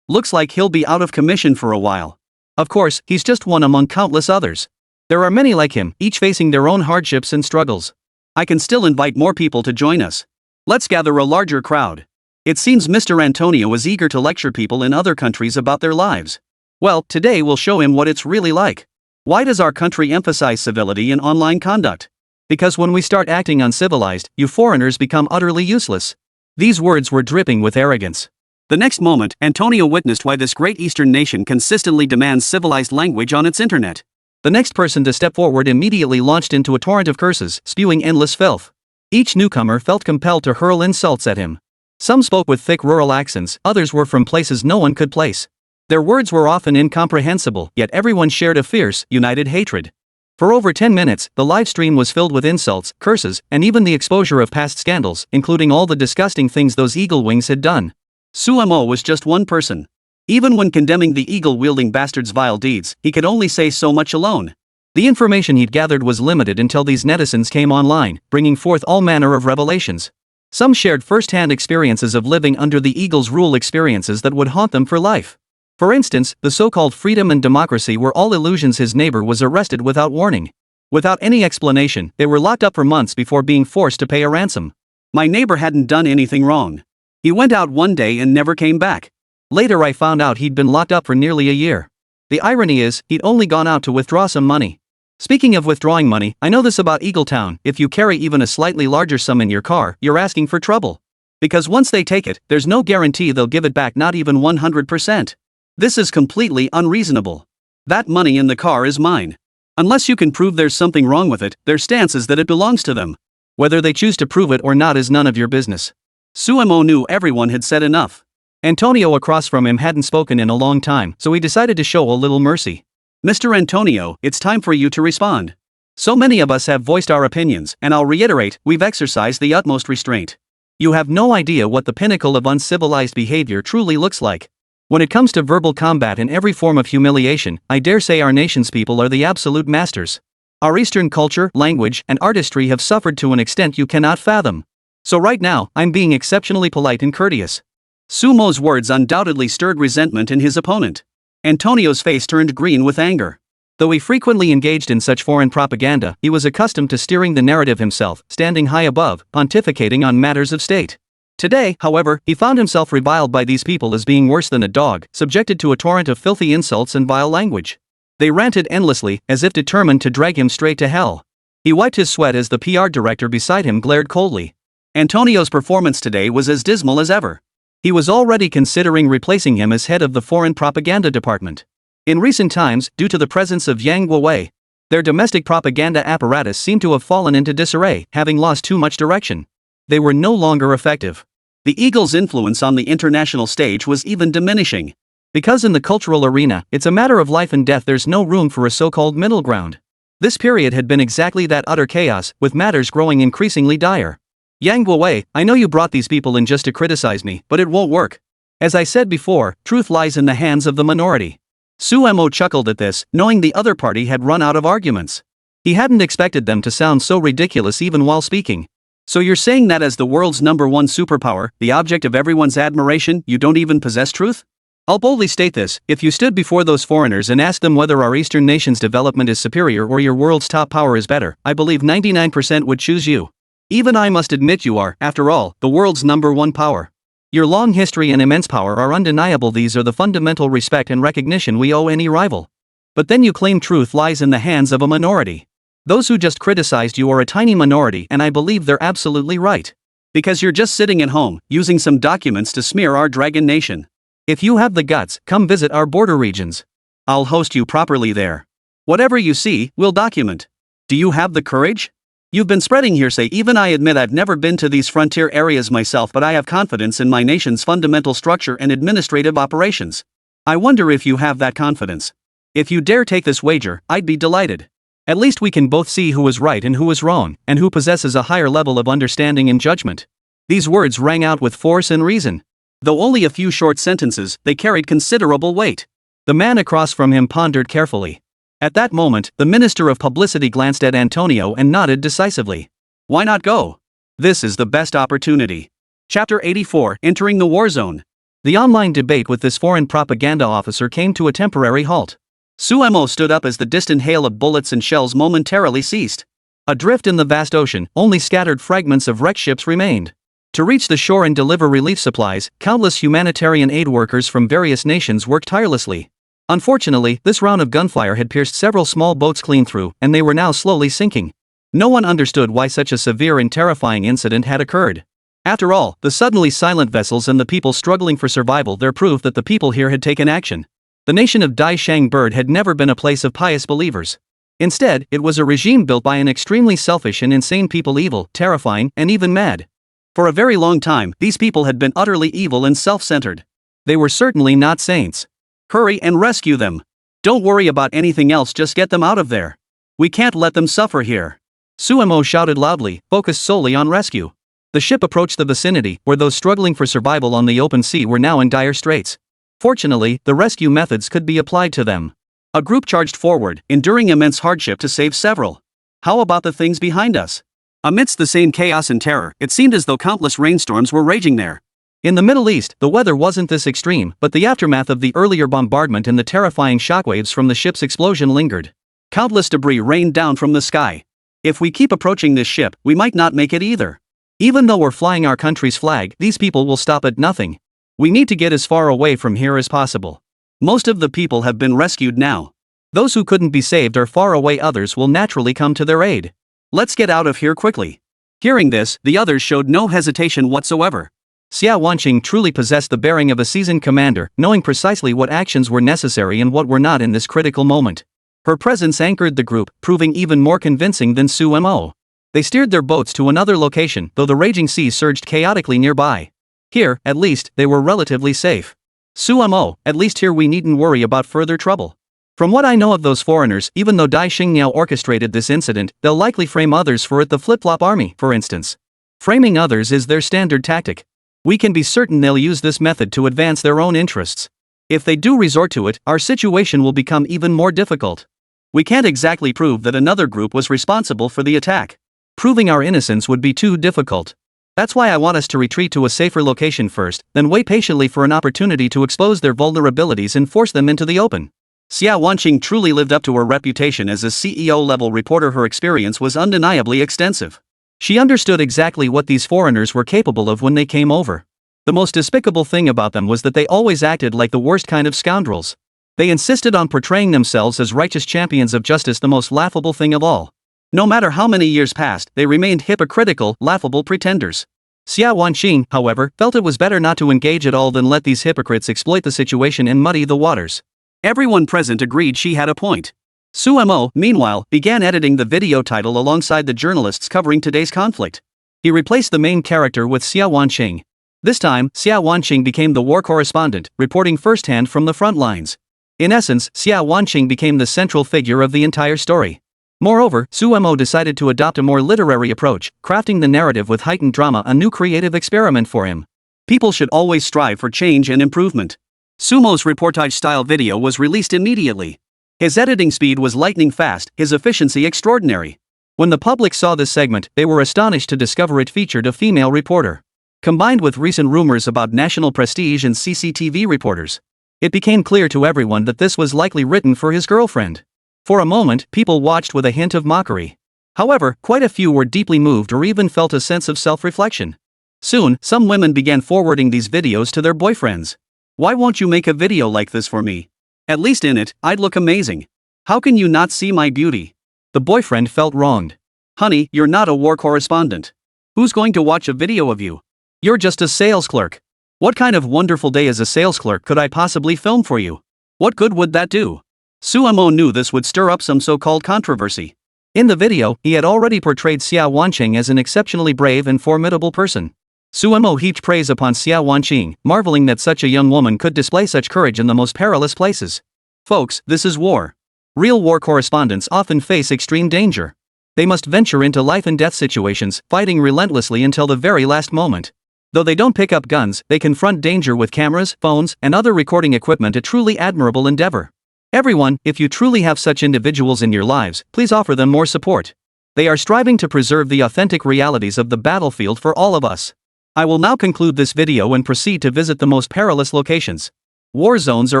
Looks like he'll be out of commission for a while. Of course, he's just one among countless others. There are many like him, each facing their own hardships and struggles. I can still invite more people to join us. Let's gather a larger crowd. It seems Mr. Antonio is eager to lecture people in other countries about their lives. Well, today we'll show him what it's really like. Why does our country emphasize civility in online conduct? Because when we start acting uncivilized, you foreigners become utterly useless. These words were dripping with arrogance. The next moment, Antonio witnessed why this great Eastern nation consistently demands civilized language on its internet. The next person to step forward immediately launched into a torrent of curses, spewing endless filth. Each newcomer felt compelled to hurl insults at him. Some spoke with thick rural accents, others were from places no one could place. Their words were often incomprehensible, yet everyone shared a fierce, united hatred. For over 10 minutes, the live stream was filled with insults, curses, and even the exposure of past scandals, including all the disgusting things those eagle wings had done. Sumo was just one person. Even when condemning the eagle-wielding bastard's vile deeds, he could only say so much alone. The information he'd gathered was limited until these netizens came online, bringing forth all manner of revelations. Some shared first-hand experiences of living under the eagle's rule, experiences that would haunt them for life. For instance, the so-called freedom and democracy were all illusions. His neighbor was arrested without warning. Without any explanation, they were locked up for months before being forced to pay a ransom. My neighbor hadn't done anything wrong. He went out one day and never came back. Later I found out he'd been locked up for nearly a year. The irony is, he'd only gone out to withdraw some money. Speaking of withdrawing money, I know this about Eagletown: if you carry even a slightly larger sum in your car, you're asking for trouble. Because once they take it, there's no guarantee they'll give it back, not even 100%. This is completely unreasonable. That money in the car is mine. Unless you can prove there's something wrong with it, their stance is that it belongs to them. Whether they choose to prove it or not is none of your business. Sumo knew everyone had said enough. Antonio across from him hadn't spoken in a long time, so he decided to show a little mercy. Mr. Antonio, it's time for you to respond. So many of us have voiced our opinions, and I'll reiterate, we've exercised the utmost restraint. You have no idea what the pinnacle of uncivilized behavior truly looks like. When it comes to verbal combat and every form of humiliation, I dare say our nation's people are the absolute masters. Our Eastern culture, language, and artistry have suffered to an extent you cannot fathom. So right now, I'm being exceptionally polite and courteous." Sumo's words undoubtedly stirred resentment in his opponent. Antonio's face turned green with anger. Though he frequently engaged in such foreign propaganda, he was accustomed to steering the narrative himself, standing high above, pontificating on matters of state. Today, however, he found himself reviled by these people as being worse than a dog, subjected to a torrent of filthy insults and vile language. They ranted endlessly, as if determined to drag him straight to hell. He wiped his sweat as the PR director beside him glared coldly. Antonio's performance today was as dismal as ever. He was already considering replacing him as head of the foreign propaganda department. In recent times, due to the presence of Yang Guowei, their domestic propaganda apparatus seemed to have fallen into disarray, having lost too much direction. They were no longer effective. The Eagle's influence on the international stage was even diminishing. Because in the cultural arena, it's a matter of life and death, there's no room for a so-called middle ground. This period had been exactly that, utter chaos, with matters growing increasingly dire. Yang Guowei, I know you brought these people in just to criticize me, but it won't work. As I said before, truth lies in the hands of the minority. Sumo chuckled at this, knowing the other party had run out of arguments. He hadn't expected them to sound so ridiculous even while speaking. So you're saying that as the world's #1 superpower, the object of everyone's admiration, you don't even possess truth? I'll boldly state this: if you stood before those foreigners and asked them whether our Eastern nation's development is superior or your world's top power is better, I believe 99% would choose you. Even I must admit you are, after all, the world's #1 power. Your long history and immense power are undeniable. These are the fundamental respect and recognition we owe any rival. But then you claim truth lies in the hands of a minority. Those who just criticized you are a tiny minority, and I believe they're absolutely right. Because you're just sitting at home, using some documents to smear our dragon nation. If you have the guts, come visit our border regions. I'll host you properly there. Whatever you see, we'll document. Do you have the courage? You've been spreading hearsay. Even I admit I've never been to these frontier areas myself, but I have confidence in my nation's fundamental structure and administrative operations. I wonder if you have that confidence. If you dare take this wager, I'd be delighted. At least we can both see who is right and who is wrong, and who possesses a higher level of understanding and judgment. These words rang out with force and reason. Though only a few short sentences, they carried considerable weight. The man across from him pondered carefully. At that moment, the Minister of Publicity glanced at Antonio and nodded decisively. Why not go? This is the best opportunity. Chapter 84, Entering the War Zone. The online debate with this foreign propaganda officer came to a temporary halt. Sumo stood up as the distant hail of bullets and shells momentarily ceased. Adrift in the vast ocean, only scattered fragments of wrecked ships remained. To reach the shore and deliver relief supplies, countless humanitarian aid workers from various nations worked tirelessly. Unfortunately, this round of gunfire had pierced several small boats clean through, and they were now slowly sinking. No one understood why such a severe and terrifying incident had occurred. After all, the suddenly silent vessels and the people struggling for survival, their proof that the people here had taken action. The nation of Dai Shang Bird had never been a place of pious believers. Instead, it was a regime built by an extremely selfish and insane people, evil, terrifying, and even mad. For a very long time, these people had been utterly evil and self-centered. They were certainly not saints. Hurry and rescue them. Don't worry about anything else, just get them out of there. We can't let them suffer here. Sumo shouted loudly, focused solely on rescue. The ship approached the vicinity, where those struggling for survival on the open sea were now in dire straits. Fortunately, the rescue methods could be applied to them. A group charged forward, enduring immense hardship to save several. How about the things behind us? Amidst the same chaos and terror, it seemed as though countless rainstorms were raging there. In the Middle East, the weather wasn't this extreme, but the aftermath of the earlier bombardment and the terrifying shockwaves from the ship's explosion lingered. Countless debris rained down from the sky. If we keep approaching this ship, we might not make it either. Even though we're flying our country's flag, these people will stop at nothing. We need to get as far away from here as possible. Most of the people have been rescued now. Those who couldn't be saved are far away, others will naturally come to their aid. Let's get out of here quickly. Hearing this, the others showed no hesitation whatsoever. Xia Wanqing truly possessed the bearing of a seasoned commander, knowing precisely what actions were necessary and what were not in this critical moment. Her presence anchored the group, proving even more convincing than Sumo. They steered their boats to another location, though the raging sea surged chaotically nearby. Here, at least, they were relatively safe. Sumo, at least here we needn't worry about further trouble. From what I know of those foreigners, even though Dai Xingniao orchestrated this incident, they'll likely frame others for it. The flip-flop army, for instance. Framing others is their standard tactic. We can be certain they'll use this method to advance their own interests. If they do resort to it, our situation will become even more difficult. We can't exactly prove that another group was responsible for the attack. Proving our innocence would be too difficult. That's why I want us to retreat to a safer location first, then wait patiently for an opportunity to expose their vulnerabilities and force them into the open. Xia Wanqing truly lived up to her reputation as a CEO-level reporter. Her experience was undeniably extensive. She understood exactly what these foreigners were capable of when they came over. The most despicable thing about them was that they always acted like the worst kind of scoundrels. They insisted on portraying themselves as righteous champions of justice, the most laughable thing of all. No matter how many years passed, they remained hypocritical, laughable pretenders. Xia Wanqing, however, felt it was better not to engage at all than let these hypocrites exploit the situation and muddy the waters. Everyone present agreed she had a point. Su Mo, meanwhile, began editing the video title alongside the journalists covering today's conflict. He replaced the main character with Xia Wanqing. This time, Xia Wanqing became the war correspondent, reporting firsthand from the front lines. In essence, Xia Wanqing became the central figure of the entire story. Moreover, Su Mo decided to adopt a more literary approach, crafting the narrative with heightened drama, a new creative experiment for him. People should always strive for change and improvement. Sumo's reportage-style video was released immediately. His editing speed was lightning fast, his efficiency extraordinary. When the public saw this segment, they were astonished to discover it featured a female reporter. Combined with recent rumors about national prestige and CCTV reporters, it became clear to everyone that this was likely written for his girlfriend. For a moment, people watched with a hint of mockery. However, quite a few were deeply moved or even felt a sense of self-reflection. Soon, some women began forwarding these videos to their boyfriends. "Why won't you make a video like this for me? At least in it, I'd look amazing. How can you not see my beauty?" The boyfriend felt wronged. "Honey, you're not a war correspondent. Who's going to watch a video of you? You're just a sales clerk. What kind of wonderful day as a sales clerk could I possibly film for you? What good would that do?" Su Mo knew this would stir up some so-called controversy. In the video, he had already portrayed Xia Wanqing as an exceptionally brave and formidable person. Su Mo heaped praise upon Xia Wanqing, marveling that such a young woman could display such courage in the most perilous places. Folks, this is war. Real war correspondents often face extreme danger. They must venture into life-and-death situations, fighting relentlessly until the very last moment. Though they don't pick up guns, they confront danger with cameras, phones, and other recording equipment, a truly admirable endeavor. Everyone, if you truly have such individuals in your lives, please offer them more support. They are striving to preserve the authentic realities of the battlefield for all of us. I will now conclude this video and proceed to visit the most perilous locations. War zones are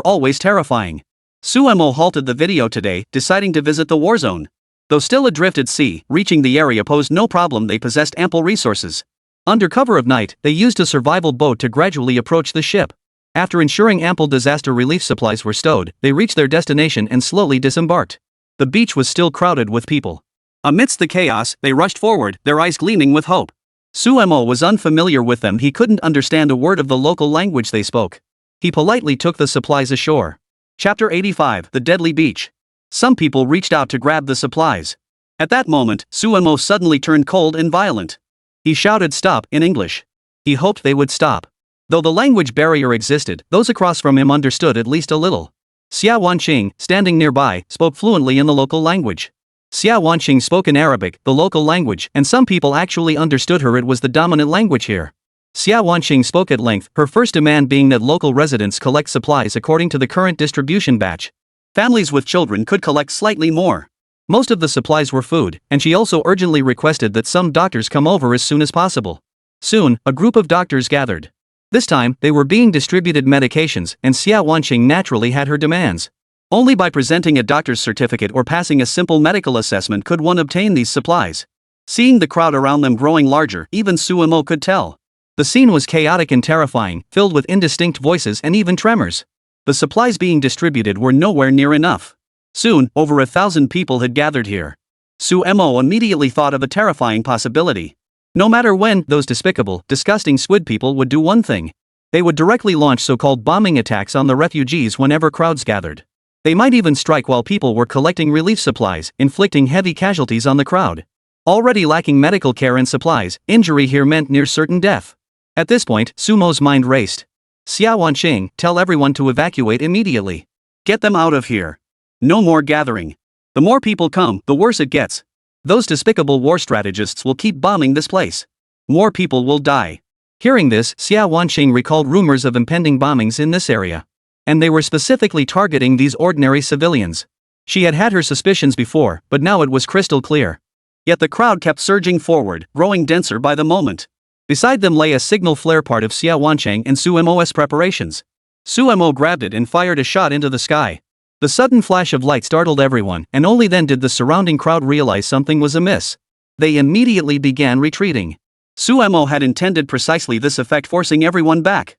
always terrifying. Su Mo halted the video today, deciding to visit the war zone. Though still adrift at sea, reaching the area posed no problem. They possessed ample resources. Under cover of night, they used a survival boat to gradually approach the ship. After ensuring ample disaster relief supplies were stowed, they reached their destination and slowly disembarked. The beach was still crowded with people. Amidst the chaos, they rushed forward, their eyes gleaming with hope. Su Mo was unfamiliar with them. He couldn't understand a word of the local language they spoke. He politely took the supplies ashore. Chapter 85: The Deadly Beach. Some people reached out to grab the supplies. At that moment, Su Mo suddenly turned cold and violent. He shouted "Stop" in English. He hoped they would stop. Though the language barrier existed, those across from him understood at least a little. Xia Wanqing, standing nearby, spoke fluently in the local language. Xia Wanqing spoke in Arabic, the local language, and some people actually understood her. It was the dominant language here. Xia Wanqing spoke at length, her first demand being that local residents collect supplies according to the current distribution batch. Families with children could collect slightly more. Most of the supplies were food, and she also urgently requested that some doctors come over as soon as possible. Soon, a group of doctors gathered. This time, they were being distributed medications, and Xia Wanqing naturally had her demands. Only by presenting a doctor's certificate or passing a simple medical assessment could one obtain these supplies. Seeing the crowd around them growing larger, even Su Mo could tell. The scene was chaotic and terrifying, filled with indistinct voices and even tremors. The supplies being distributed were nowhere near enough. Soon, over 1,000 people had gathered here. Su Mo immediately thought of a terrifying possibility. No matter when, those despicable, disgusting squid people would do one thing. They would directly launch so-called bombing attacks on the refugees whenever crowds gathered. They might even strike while people were collecting relief supplies, inflicting heavy casualties on the crowd. Already lacking medical care and supplies, injury here meant near certain death. At this point, Su Mo's mind raced. Xia Wanqing, tell everyone to evacuate immediately. Get them out of here. No more gathering. The more people come, the worse it gets. Those despicable war strategists will keep bombing this place. More people will die. Hearing this, Xia Wanqing recalled rumors of impending bombings in this area. And they were specifically targeting these ordinary civilians. She had had her suspicions before, but now it was crystal clear. Yet the crowd kept surging forward, growing denser by the moment. Beside them lay a signal flare, part of Xia Wancheng and Su Mo's preparations. Su Mo grabbed it and fired a shot into the sky. The sudden flash of light startled everyone, and only then did the surrounding crowd realize something was amiss. They immediately began retreating. Su Mo had intended precisely this effect, forcing everyone back.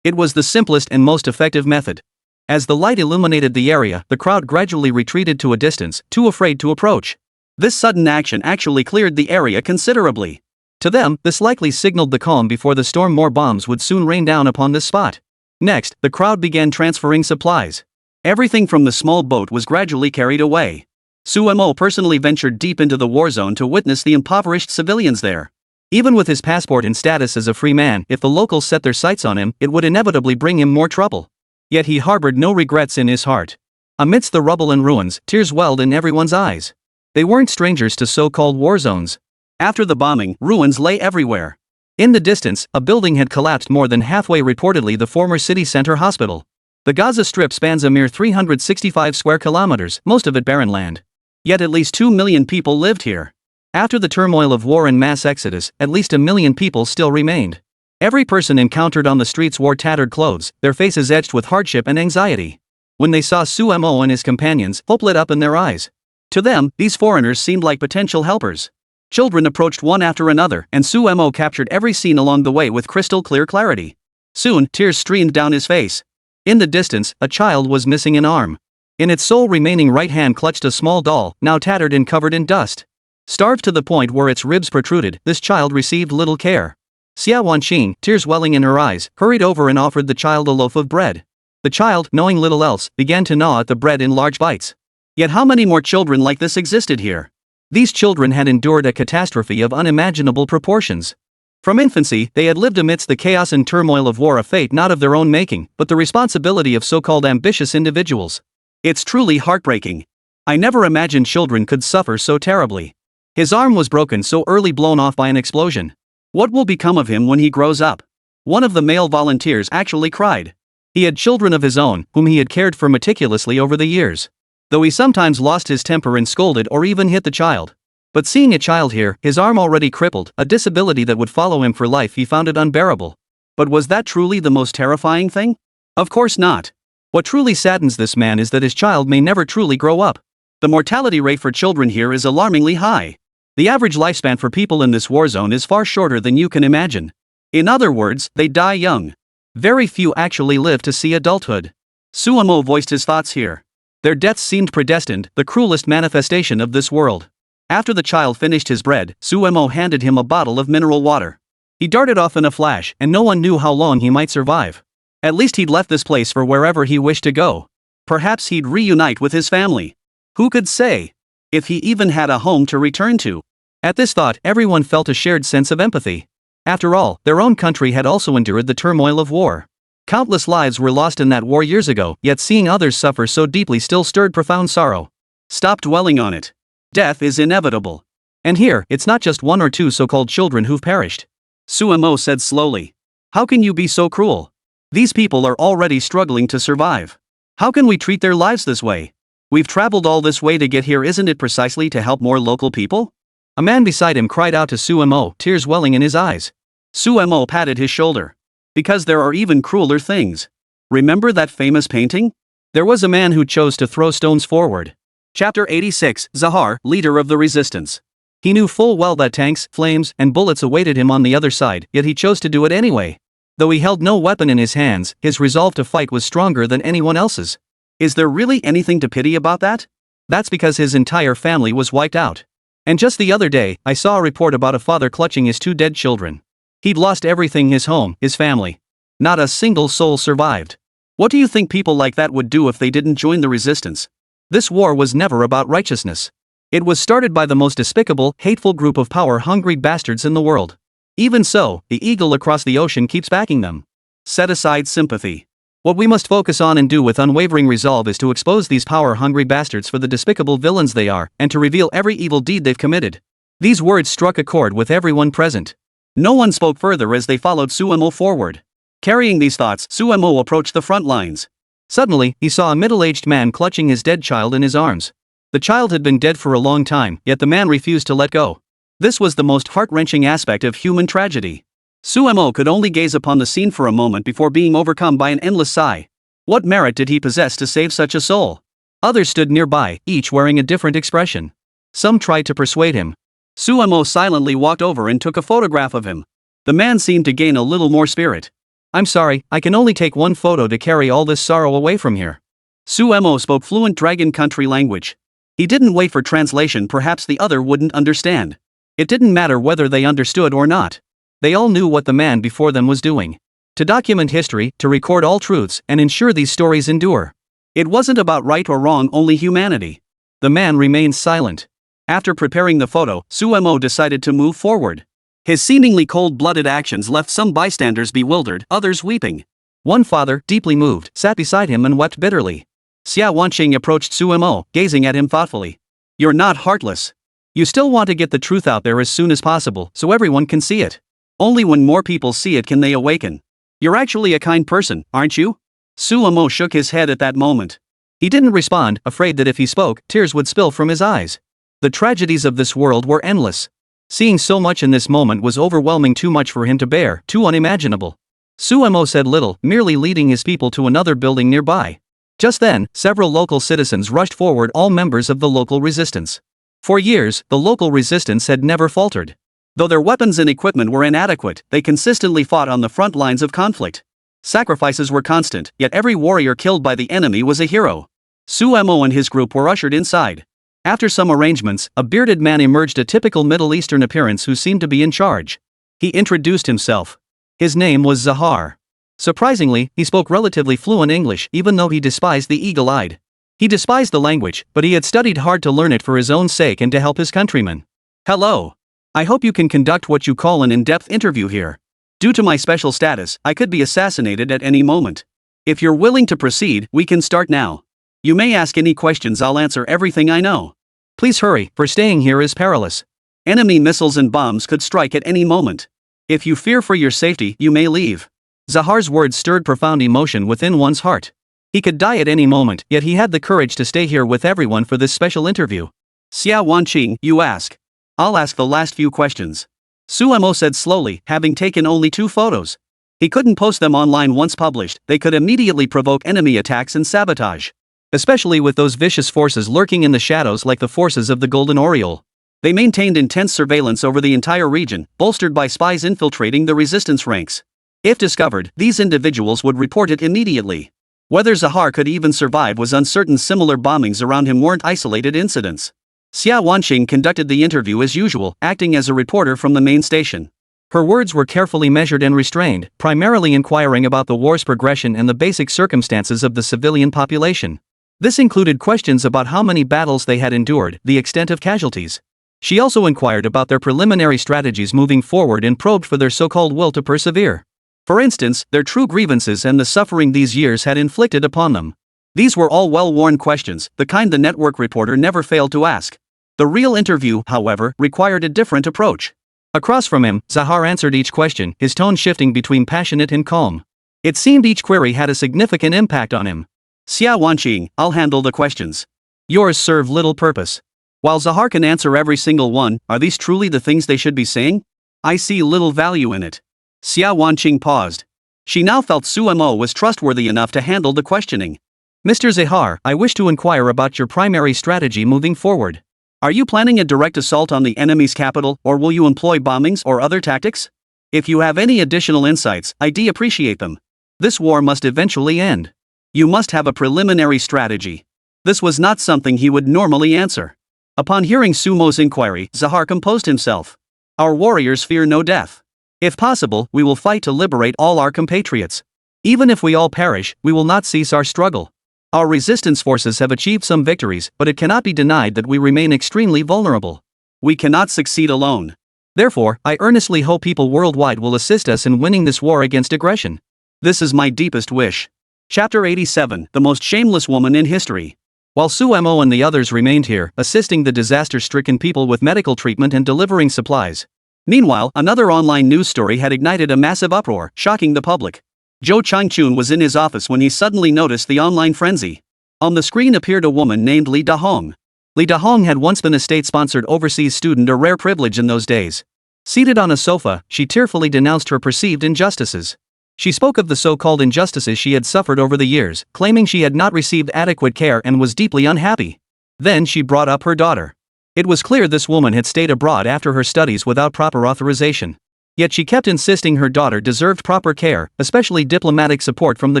It was the simplest and most effective method. As the light illuminated the area, the crowd gradually retreated to a distance, too afraid to approach. This sudden action actually cleared the area considerably. To them, this likely signaled the calm before the storm. More bombs would soon rain down upon this spot. Next, the crowd began transferring supplies. Everything from the small boat was gradually carried away. Su Mo personally ventured deep into the war zone to witness the impoverished civilians there. Even with his passport and status as a free man, if the locals set their sights on him, it would inevitably bring him more trouble. Yet he harbored no regrets in his heart. Amidst the rubble and ruins, tears welled in everyone's eyes. They weren't strangers to so-called war zones. After the bombing, ruins lay everywhere. In the distance, a building had collapsed more than halfway, reportedly the former city center hospital. The Gaza Strip spans a mere 365 square kilometers, most of it barren land. Yet at least 2 million people lived here. After the turmoil of war and mass exodus, at least 1 million people still remained. Every person encountered on the streets wore tattered clothes, their faces etched with hardship and anxiety. When they saw Su Mo and his companions, hope lit up in their eyes. To them, these foreigners seemed like potential helpers. Children approached one after another, and Su Mo captured every scene along the way with crystal clear clarity. Soon, tears streamed down his face. In the distance, a child was missing an arm. In its sole remaining right hand clutched a small doll, now tattered and covered in dust. Starved to the point where its ribs protruded, this child received little care. Xia Wanqing, tears welling in her eyes, hurried over and offered the child a loaf of bread. The child, knowing little else, began to gnaw at the bread in large bites. Yet how many more children like this existed here? These children had endured a catastrophe of unimaginable proportions. From infancy, they had lived amidst the chaos and turmoil of war, a fate not of their own making, but the responsibility of so-called ambitious individuals. It's truly heartbreaking. I never imagined children could suffer so terribly. His arm was broken so early, blown off by an explosion. What will become of him when he grows up? One of the male volunteers actually cried. He had children of his own, whom he had cared for meticulously over the years. Though he sometimes lost his temper and scolded or even hit the child. But seeing a child here, his arm already crippled, a disability that would follow him for life, he found it unbearable. But was that truly the most terrifying thing? Of course not. What truly saddens this man is that his child may never truly grow up. The mortality rate for children here is alarmingly high. The average lifespan for people in this war zone is far shorter than you can imagine. In other words, they die young. Very few actually live to see adulthood. Su Mo voiced his thoughts here. Their deaths seemed predestined, the cruelest manifestation of this world. After the child finished his bread, Su Mo handed him a bottle of mineral water. He darted off in a flash, and no one knew how long he might survive. At least he'd left this place for wherever he wished to go. Perhaps he'd reunite with his family. Who could say? If he even had a home to return to. At this thought, everyone felt a shared sense of empathy. After all, their own country had also endured the turmoil of war. Countless lives were lost in that war years ago, yet seeing others suffer so deeply still stirred profound sorrow. Stop dwelling on it. Death is inevitable. And here, it's not just 1 or 2 so-called children who've perished. Su Mo said slowly. How can you be so cruel? These people are already struggling to survive. How can we treat their lives this way? We've traveled all this way to get here, isn't it precisely to help more local people? A man beside him cried out to Su Mo, tears welling in his eyes. Su Mo patted his shoulder. Because there are even crueler things. Remember that famous painting? There was a man who chose to throw stones forward. Chapter 86, Zahar, leader of the resistance. He knew full well that tanks, flames, and bullets awaited him on the other side, yet he chose to do it anyway. Though he held no weapon in his hands, his resolve to fight was stronger than anyone else's. Is there really anything to pity about that? That's because his entire family was wiped out. And just the other day, I saw a report about a father clutching his 2 dead children. He'd lost everything, his home, his family. Not a single soul survived. What do you think people like that would do if they didn't join the resistance? This war was never about righteousness. It was started by the most despicable, hateful group of power-hungry bastards in the world. Even so, the eagle across the ocean keeps backing them. Set aside sympathy. What we must focus on and do with unwavering resolve is to expose these power-hungry bastards for the despicable villains they are, and to reveal every evil deed they've committed. These words struck a chord with everyone present. No one spoke further as they followed Su Mo forward. Carrying these thoughts, Su Mo approached the front lines. Suddenly, he saw a middle-aged man clutching his dead child in his arms. The child had been dead for a long time, yet the man refused to let go. This was the most heart-wrenching aspect of human tragedy. Suemo could only gaze upon the scene for a moment before being overcome by an endless sigh. What merit did he possess to save such a soul? Others stood nearby, each wearing a different expression. Some tried to persuade him. Suemo silently walked over and took a photograph of him. The man seemed to gain a little more spirit. "I'm sorry, I can only take one photo to carry all this sorrow away from here." Suemo spoke fluent Dragon Country language. He didn't wait for translation, perhaps the other wouldn't understand. It didn't matter whether they understood or not. They all knew what the man before them was doing. To document history, to record all truths, and ensure these stories endure. It wasn't about right or wrong, only humanity. The man remained silent. After preparing the photo, Suemo decided to move forward. His seemingly cold-blooded actions left some bystanders bewildered, others weeping. One father, deeply moved, sat beside him and wept bitterly. Xia Wanqing approached Suemo, gazing at him thoughtfully. "You're not heartless. You still want to get the truth out there as soon as possible, so everyone can see it. Only when more people see it can they awaken. You're actually a kind person, aren't you?" Suemo shook his head at that moment. He didn't respond, afraid that if he spoke, tears would spill from his eyes. The tragedies of this world were endless. Seeing so much in this moment was overwhelming, too much for him to bear, too unimaginable. Suemo said little, merely leading his people to another building nearby. Just then, several local citizens rushed forward, all members of the local resistance. For years, the local resistance had never faltered. Though their weapons and equipment were inadequate, they consistently fought on the front lines of conflict. Sacrifices were constant, yet every warrior killed by the enemy was a hero. Suemo and his group were ushered inside. After some arrangements, a bearded man emerged, a typical Middle Eastern appearance, who seemed to be in charge. He introduced himself. His name was Zahar. Surprisingly, he spoke relatively fluent English, even though he despised the eagle-eyed. He despised the language, but he had studied hard to learn it for his own sake and to help his countrymen. "Hello. I hope you can conduct what you call an in-depth interview here. Due to my special status, I could be assassinated at any moment. If you're willing to proceed, we can start now. You may ask any questions, I'll answer everything I know. Please hurry, for staying here is perilous. Enemy missiles and bombs could strike at any moment. If you fear for your safety, you may leave." Zahar's words stirred profound emotion within one's heart. He could die at any moment, yet he had the courage to stay here with everyone for this special interview. "Xia Wanqing, you ask. I'll ask the last few questions," Suemo said slowly, having taken only 2 photos. He couldn't post them online. Once published, they could immediately provoke enemy attacks and sabotage. Especially with those vicious forces lurking in the shadows like the forces of the Golden Oriole. They maintained intense surveillance over the entire region, bolstered by spies infiltrating the resistance ranks. If discovered, these individuals would report it immediately. Whether Zahar could even survive was uncertain. Similar bombings around him weren't isolated incidents. Xia Wanqing conducted the interview as usual, acting as a reporter from the main station. Her words were carefully measured and restrained, primarily inquiring about the war's progression and the basic circumstances of the civilian population. This included questions about how many battles they had endured, the extent of casualties. She also inquired about their preliminary strategies moving forward and probed for their so-called will to persevere. For instance, their true grievances and the suffering these years had inflicted upon them. These were all well-worn questions, the kind the network reporter never failed to ask. The real interview, however, required a different approach. Across from him, Zahar answered each question, his tone shifting between passionate and calm. It seemed each query had a significant impact on him. "Xia Wanqing, I'll handle the questions. Yours serve little purpose. While Zahar can answer every single one, are these truly the things they should be saying? I see little value in it." Xia Wanqing paused. She now felt Suemo was trustworthy enough to handle the questioning. "Mr. Zahar, I wish to inquire about your primary strategy moving forward. Are you planning a direct assault on the enemy's capital, or will you employ bombings or other tactics? If you have any additional insights, I'd appreciate them. This war must eventually end. You must have a preliminary strategy." This was not something he would normally answer. Upon hearing Sumo's inquiry, Zahar composed himself. "Our warriors fear no death. If possible, we will fight to liberate all our compatriots. Even if we all perish, we will not cease our struggle. Our resistance forces have achieved some victories, but it cannot be denied that we remain extremely vulnerable. We cannot succeed alone. Therefore, I earnestly hope people worldwide will assist us in winning this war against aggression. This is my deepest wish." Chapter 87, The Most Shameless Woman in History. While Suemo and the others remained here, assisting the disaster-stricken people with medical treatment and delivering supplies. Meanwhile, another online news story had ignited a massive uproar, shocking the public. Zhou Changchun was in his office when he suddenly noticed the online frenzy. On the screen appeared a woman named Li Dahong. Li Dahong had once been a state-sponsored overseas student, a rare privilege in those days. Seated on a sofa, she tearfully denounced her perceived injustices. She spoke of the so-called injustices she had suffered over the years, claiming she had not received adequate care and was deeply unhappy. Then she brought up her daughter. It was clear this woman had stayed abroad after her studies without proper authorization. Yet she kept insisting her daughter deserved proper care, especially diplomatic support from the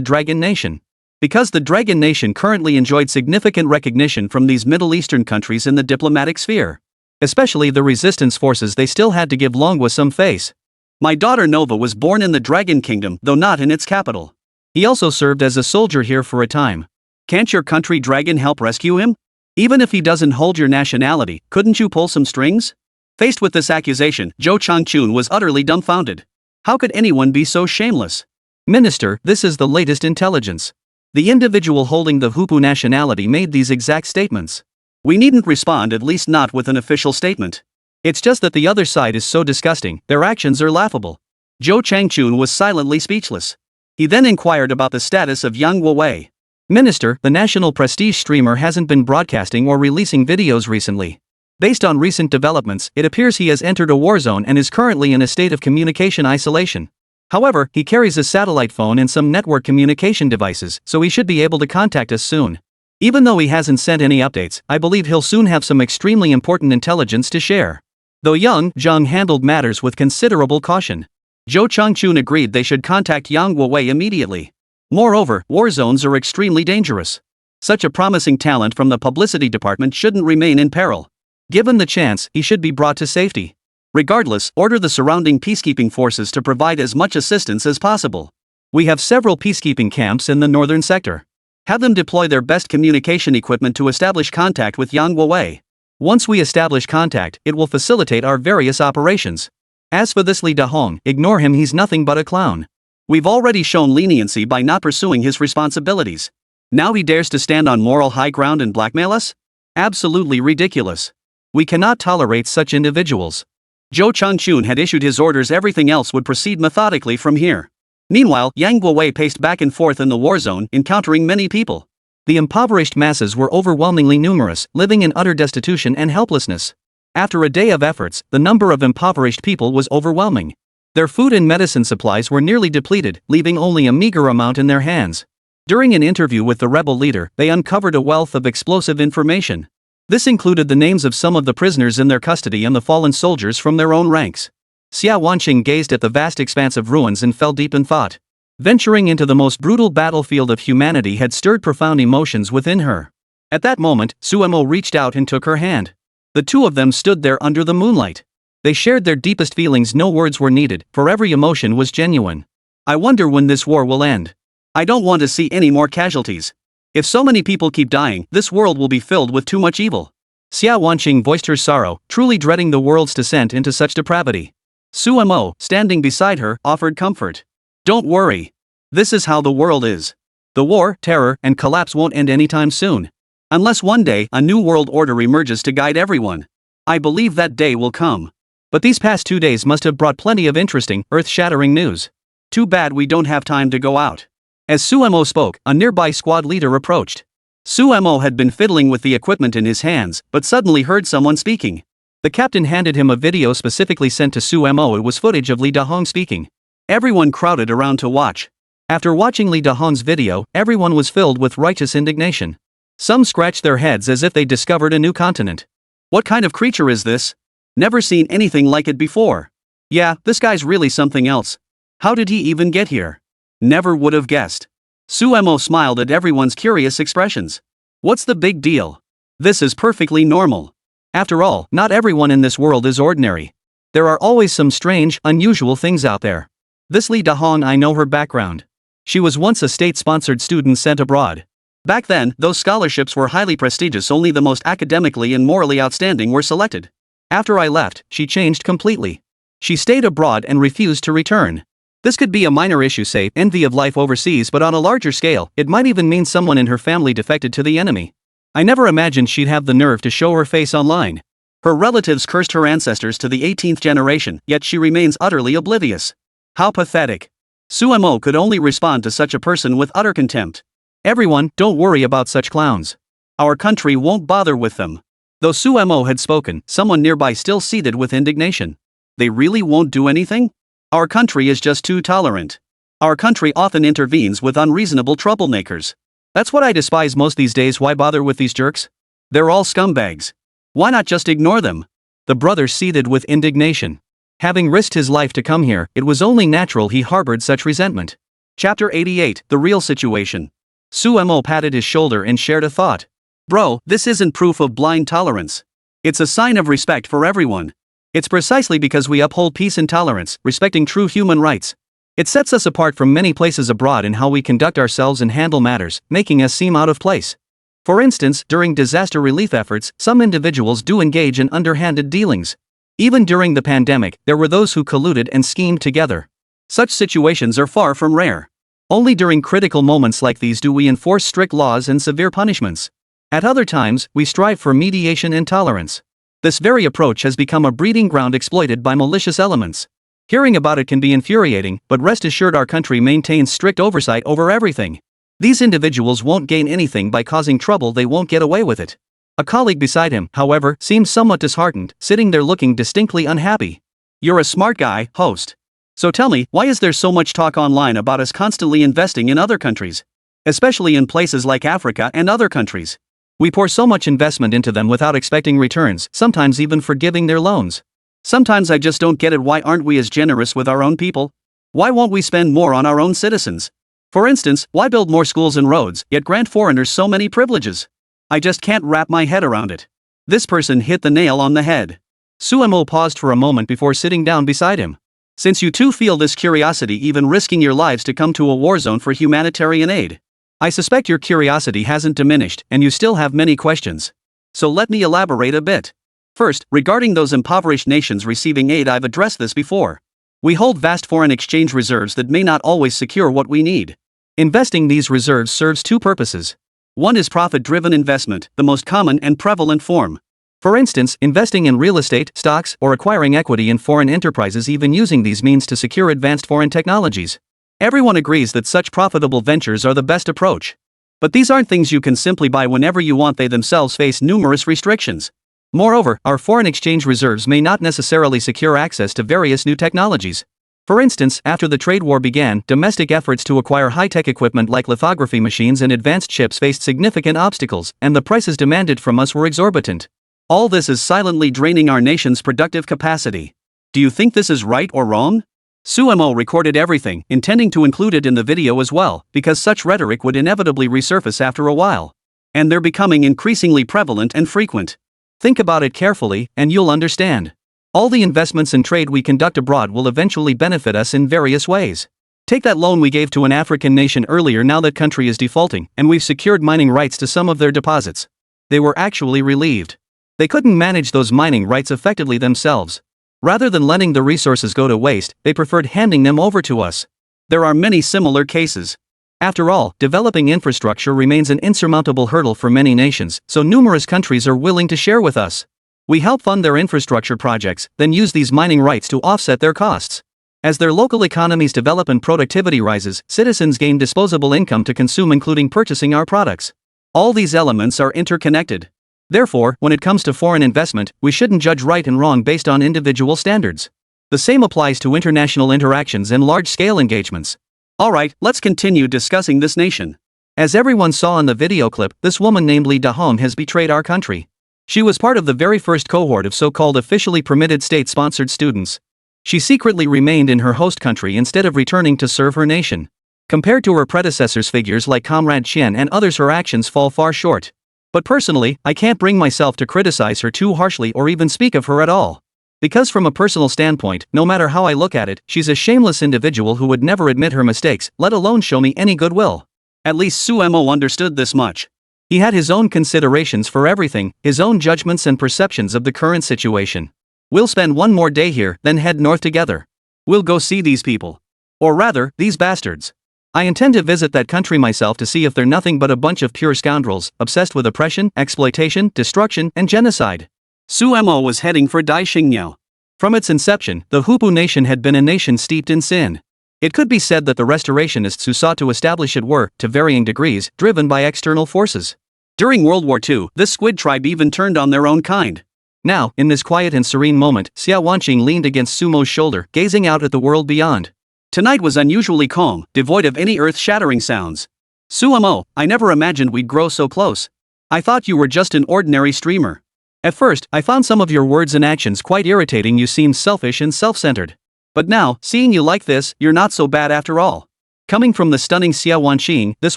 Dragon Nation. Because the Dragon Nation currently enjoyed significant recognition from these Middle Eastern countries in the diplomatic sphere. Especially the resistance forces, they still had to give Longwa some face. My daughter Nova was born in the Dragon Kingdom, though not in its capital. He also served as a soldier here for a time. Can't your country dragon help rescue him? Even if he doesn't hold your nationality, couldn't you pull some strings? Faced with this accusation, Zhou Changchun was utterly dumbfounded. How could anyone be so shameless? Minister, this is the latest intelligence. The individual holding the Hupu nationality made these exact statements. We needn't respond, at least not with an official statement. It's just that the other side is so disgusting, their actions are laughable. Zhou Changchun was silently speechless. He then inquired about the status of Yang Wei. Minister, the national prestige streamer hasn't been broadcasting or releasing videos recently. Based on recent developments, it appears he has entered a war zone and is currently in a state of communication isolation. However, he carries a satellite phone and some network communication devices, so he should be able to contact us soon. Even though he hasn't sent any updates, I believe he'll soon have some extremely important intelligence to share. Though Yang Zheng handled matters with considerable caution, Zhou Changchun agreed they should contact Yang Wei immediately. Moreover, war zones are extremely dangerous. Such a promising talent from the publicity department shouldn't remain in peril. Given the chance, he should be brought to safety. Regardless, order the surrounding peacekeeping forces to provide as much assistance as possible. We have several peacekeeping camps in the northern sector. Have them deploy their best communication equipment to establish contact with Yang Wei. Once we establish contact, it will facilitate our various operations. As for this Li Dahong, ignore him, he's nothing but a clown. We've already shown leniency by not pursuing his responsibilities. Now he dares to stand on moral high ground and blackmail us? Absolutely ridiculous. We cannot tolerate such individuals. Zhou Changchun had issued his orders, everything else would proceed methodically from here. Meanwhile, Yang Wei paced back and forth in the war zone, encountering many people. The impoverished masses were overwhelmingly numerous, living in utter destitution and helplessness. After a day of efforts, the number of impoverished people was overwhelming. Their food and medicine supplies were nearly depleted, leaving only a meager amount in their hands. During an interview with the rebel leader, they uncovered a wealth of explosive information. This included the names of some of the prisoners in their custody and the fallen soldiers from their own ranks. Xia Wanqing gazed at the vast expanse of ruins and fell deep in thought. Venturing into the most brutal battlefield of humanity had stirred profound emotions within her. At that moment, Suemo reached out and took her hand. The two of them stood there under the moonlight. They shared their deepest feelings, no words were needed, for every emotion was genuine. I wonder when this war will end. I don't want to see any more casualties. If so many people keep dying, this world will be filled with too much evil. Xia Wanqing voiced her sorrow, truly dreading the world's descent into such depravity. Suemo, standing beside her, offered comfort. Don't worry. This is how the world is. The war, terror, and collapse won't end anytime soon. Unless one day a new world order emerges to guide everyone. I believe that day will come. But these past 2 days must have brought plenty of interesting, earth-shattering news. Too bad we don't have time to go out. As Suemo spoke, a nearby squad leader approached. Suemo had been fiddling with the equipment in his hands, but suddenly heard someone speaking. The captain handed him a video specifically sent to Suemo. It was footage of Li Dahong speaking. Everyone crowded around to watch. After watching Li Dahong's video, everyone was filled with righteous indignation. Some scratched their heads as if they discovered a new continent. What kind of creature is this? Never seen anything like it before. Yeah, this guy's really something else. How did he even get here? Never would have guessed. Suemo smiled at everyone's curious expressions. What's the big deal? This is perfectly normal. After all, not everyone in this world is ordinary. There are always some strange, unusual things out there. This Li Dahong, I know her background. She was once a state-sponsored student sent abroad. Back then, those scholarships were highly prestigious, only the most academically and morally outstanding were selected. After I left, she changed completely. She stayed abroad and refused to return. This could be a minor issue, say, envy of life overseas, but on a larger scale, it might even mean someone in her family defected to the enemy. I never imagined she'd have the nerve to show her face online. Her relatives cursed her ancestors to the 18th generation, yet she remains utterly oblivious. How pathetic. Sumo could only respond to such a person with utter contempt. Everyone, don't worry about such clowns. Our country won't bother with them. Though Sumo had spoken, someone nearby still seethed with indignation. They really won't do anything? Our country is just too tolerant. Our country often intervenes with unreasonable troublemakers. That's what I despise most these days. Why bother with these jerks? They're all scumbags. Why not just ignore them? The brother seethed with indignation. Having risked his life to come here, it was only natural he harbored such resentment. Chapter 88, The Real Situation. Sumo patted his shoulder and shared a thought. Bro, this isn't proof of blind tolerance. It's a sign of respect for everyone. It's precisely because we uphold peace and tolerance, respecting true human rights. It sets us apart from many places abroad in how we conduct ourselves and handle matters, making us seem out of place. For instance, during disaster relief efforts, some individuals do engage in underhanded dealings. Even during the pandemic, there were those who colluded and schemed together. Such situations are far from rare. Only during critical moments like these do we enforce strict laws and severe punishments. At other times, we strive for mediation and tolerance. This very approach has become a breeding ground exploited by malicious elements. Hearing about it can be infuriating, but rest assured our country maintains strict oversight over everything. These individuals won't gain anything by causing trouble. They won't get away with it. A colleague beside him, however, seemed somewhat disheartened, sitting there looking distinctly unhappy. You're a smart guy, host. So tell me, why is there so much talk online about us constantly investing in other countries? Especially in places like Africa and other countries. We pour so much investment into them without expecting returns, sometimes even forgiving their loans. Sometimes I just don't get it. Why aren't we as generous with our own people? Why won't we spend more on our own citizens? For instance, why build more schools and roads, yet grant foreigners so many privileges? I just can't wrap my head around it. This person hit the nail on the head. Sumo paused for a moment before sitting down beside him. Since you two feel this curiosity, even risking your lives to come to a war zone for humanitarian aid, I suspect your curiosity hasn't diminished and you still have many questions. So let me elaborate a bit. First, regarding those impoverished nations receiving aid, I've addressed this before. We hold vast foreign exchange reserves that may not always secure what we need. Investing these reserves serves two purposes. One is profit-driven investment, the most common and prevalent form. For instance, investing in real estate, stocks, or acquiring equity in foreign enterprises, even using these means to secure advanced foreign technologies. Everyone agrees that such profitable ventures are the best approach. But these aren't things you can simply buy whenever you want. They themselves face numerous restrictions. Moreover, our foreign exchange reserves may not necessarily secure access to various new technologies. For instance, after the trade war began, domestic efforts to acquire high-tech equipment like lithography machines and advanced chips faced significant obstacles, and the prices demanded from us were exorbitant. All this is silently draining our nation's productive capacity. Do you think this is right or wrong? Sumo recorded everything, intending to include it in the video as well, because such rhetoric would inevitably resurface after a while. And they're becoming increasingly prevalent and frequent. Think about it carefully, and you'll understand. All the investments and trade we conduct abroad will eventually benefit us in various ways. Take that loan we gave to an African nation earlier. Now that country is defaulting, and we've secured mining rights to some of their deposits. They were actually relieved. They couldn't manage those mining rights effectively themselves. Rather than letting the resources go to waste, they preferred handing them over to us. There are many similar cases. After all, developing infrastructure remains an insurmountable hurdle for many nations, so numerous countries are willing to share with us. We help fund their infrastructure projects, then use these mining rights to offset their costs. As their local economies develop and productivity rises, citizens gain disposable income to consume, including purchasing our products. All these elements are interconnected. Therefore, when it comes to foreign investment, we shouldn't judge right and wrong based on individual standards. The same applies to international interactions and large-scale engagements. Alright, let's continue discussing this nation. As everyone saw in the video clip, this woman named Lee Da-hong has betrayed our country. She was part of the very first cohort of so-called officially permitted state-sponsored students. She secretly remained in her host country instead of returning to serve her nation. Compared to her predecessors, figures like Comrade Chen and others, her actions fall far short. But personally, I can't bring myself to criticize her too harshly or even speak of her at all. Because from a personal standpoint, no matter how I look at it, she's a shameless individual who would never admit her mistakes, let alone show me any goodwill. At least Sumo understood this much. He had his own considerations for everything, his own judgments and perceptions of the current situation. We'll spend one more day here, then head north together. We'll go see these people. Or rather, these bastards. I intend to visit that country myself to see if they're nothing but a bunch of pure scoundrels, obsessed with oppression, exploitation, destruction, and genocide. Sumo was heading for Daixingniao. From its inception, the Hupu nation had been a nation steeped in sin. It could be said that the restorationists who sought to establish it were, to varying degrees, driven by external forces. During World War II, this squid tribe even turned on their own kind. Now, in this quiet and serene moment, Xia Wanqing leaned against Sumo's shoulder, gazing out at the world beyond. Tonight was unusually calm, devoid of any earth-shattering sounds. Sumo, I never imagined we'd grow so close. I thought you were just an ordinary streamer. At first, I found some of your words and actions quite irritating. You seemed selfish and self-centered. But now, seeing you like this, you're not so bad after all. Coming from the stunning Xia Wanqing, this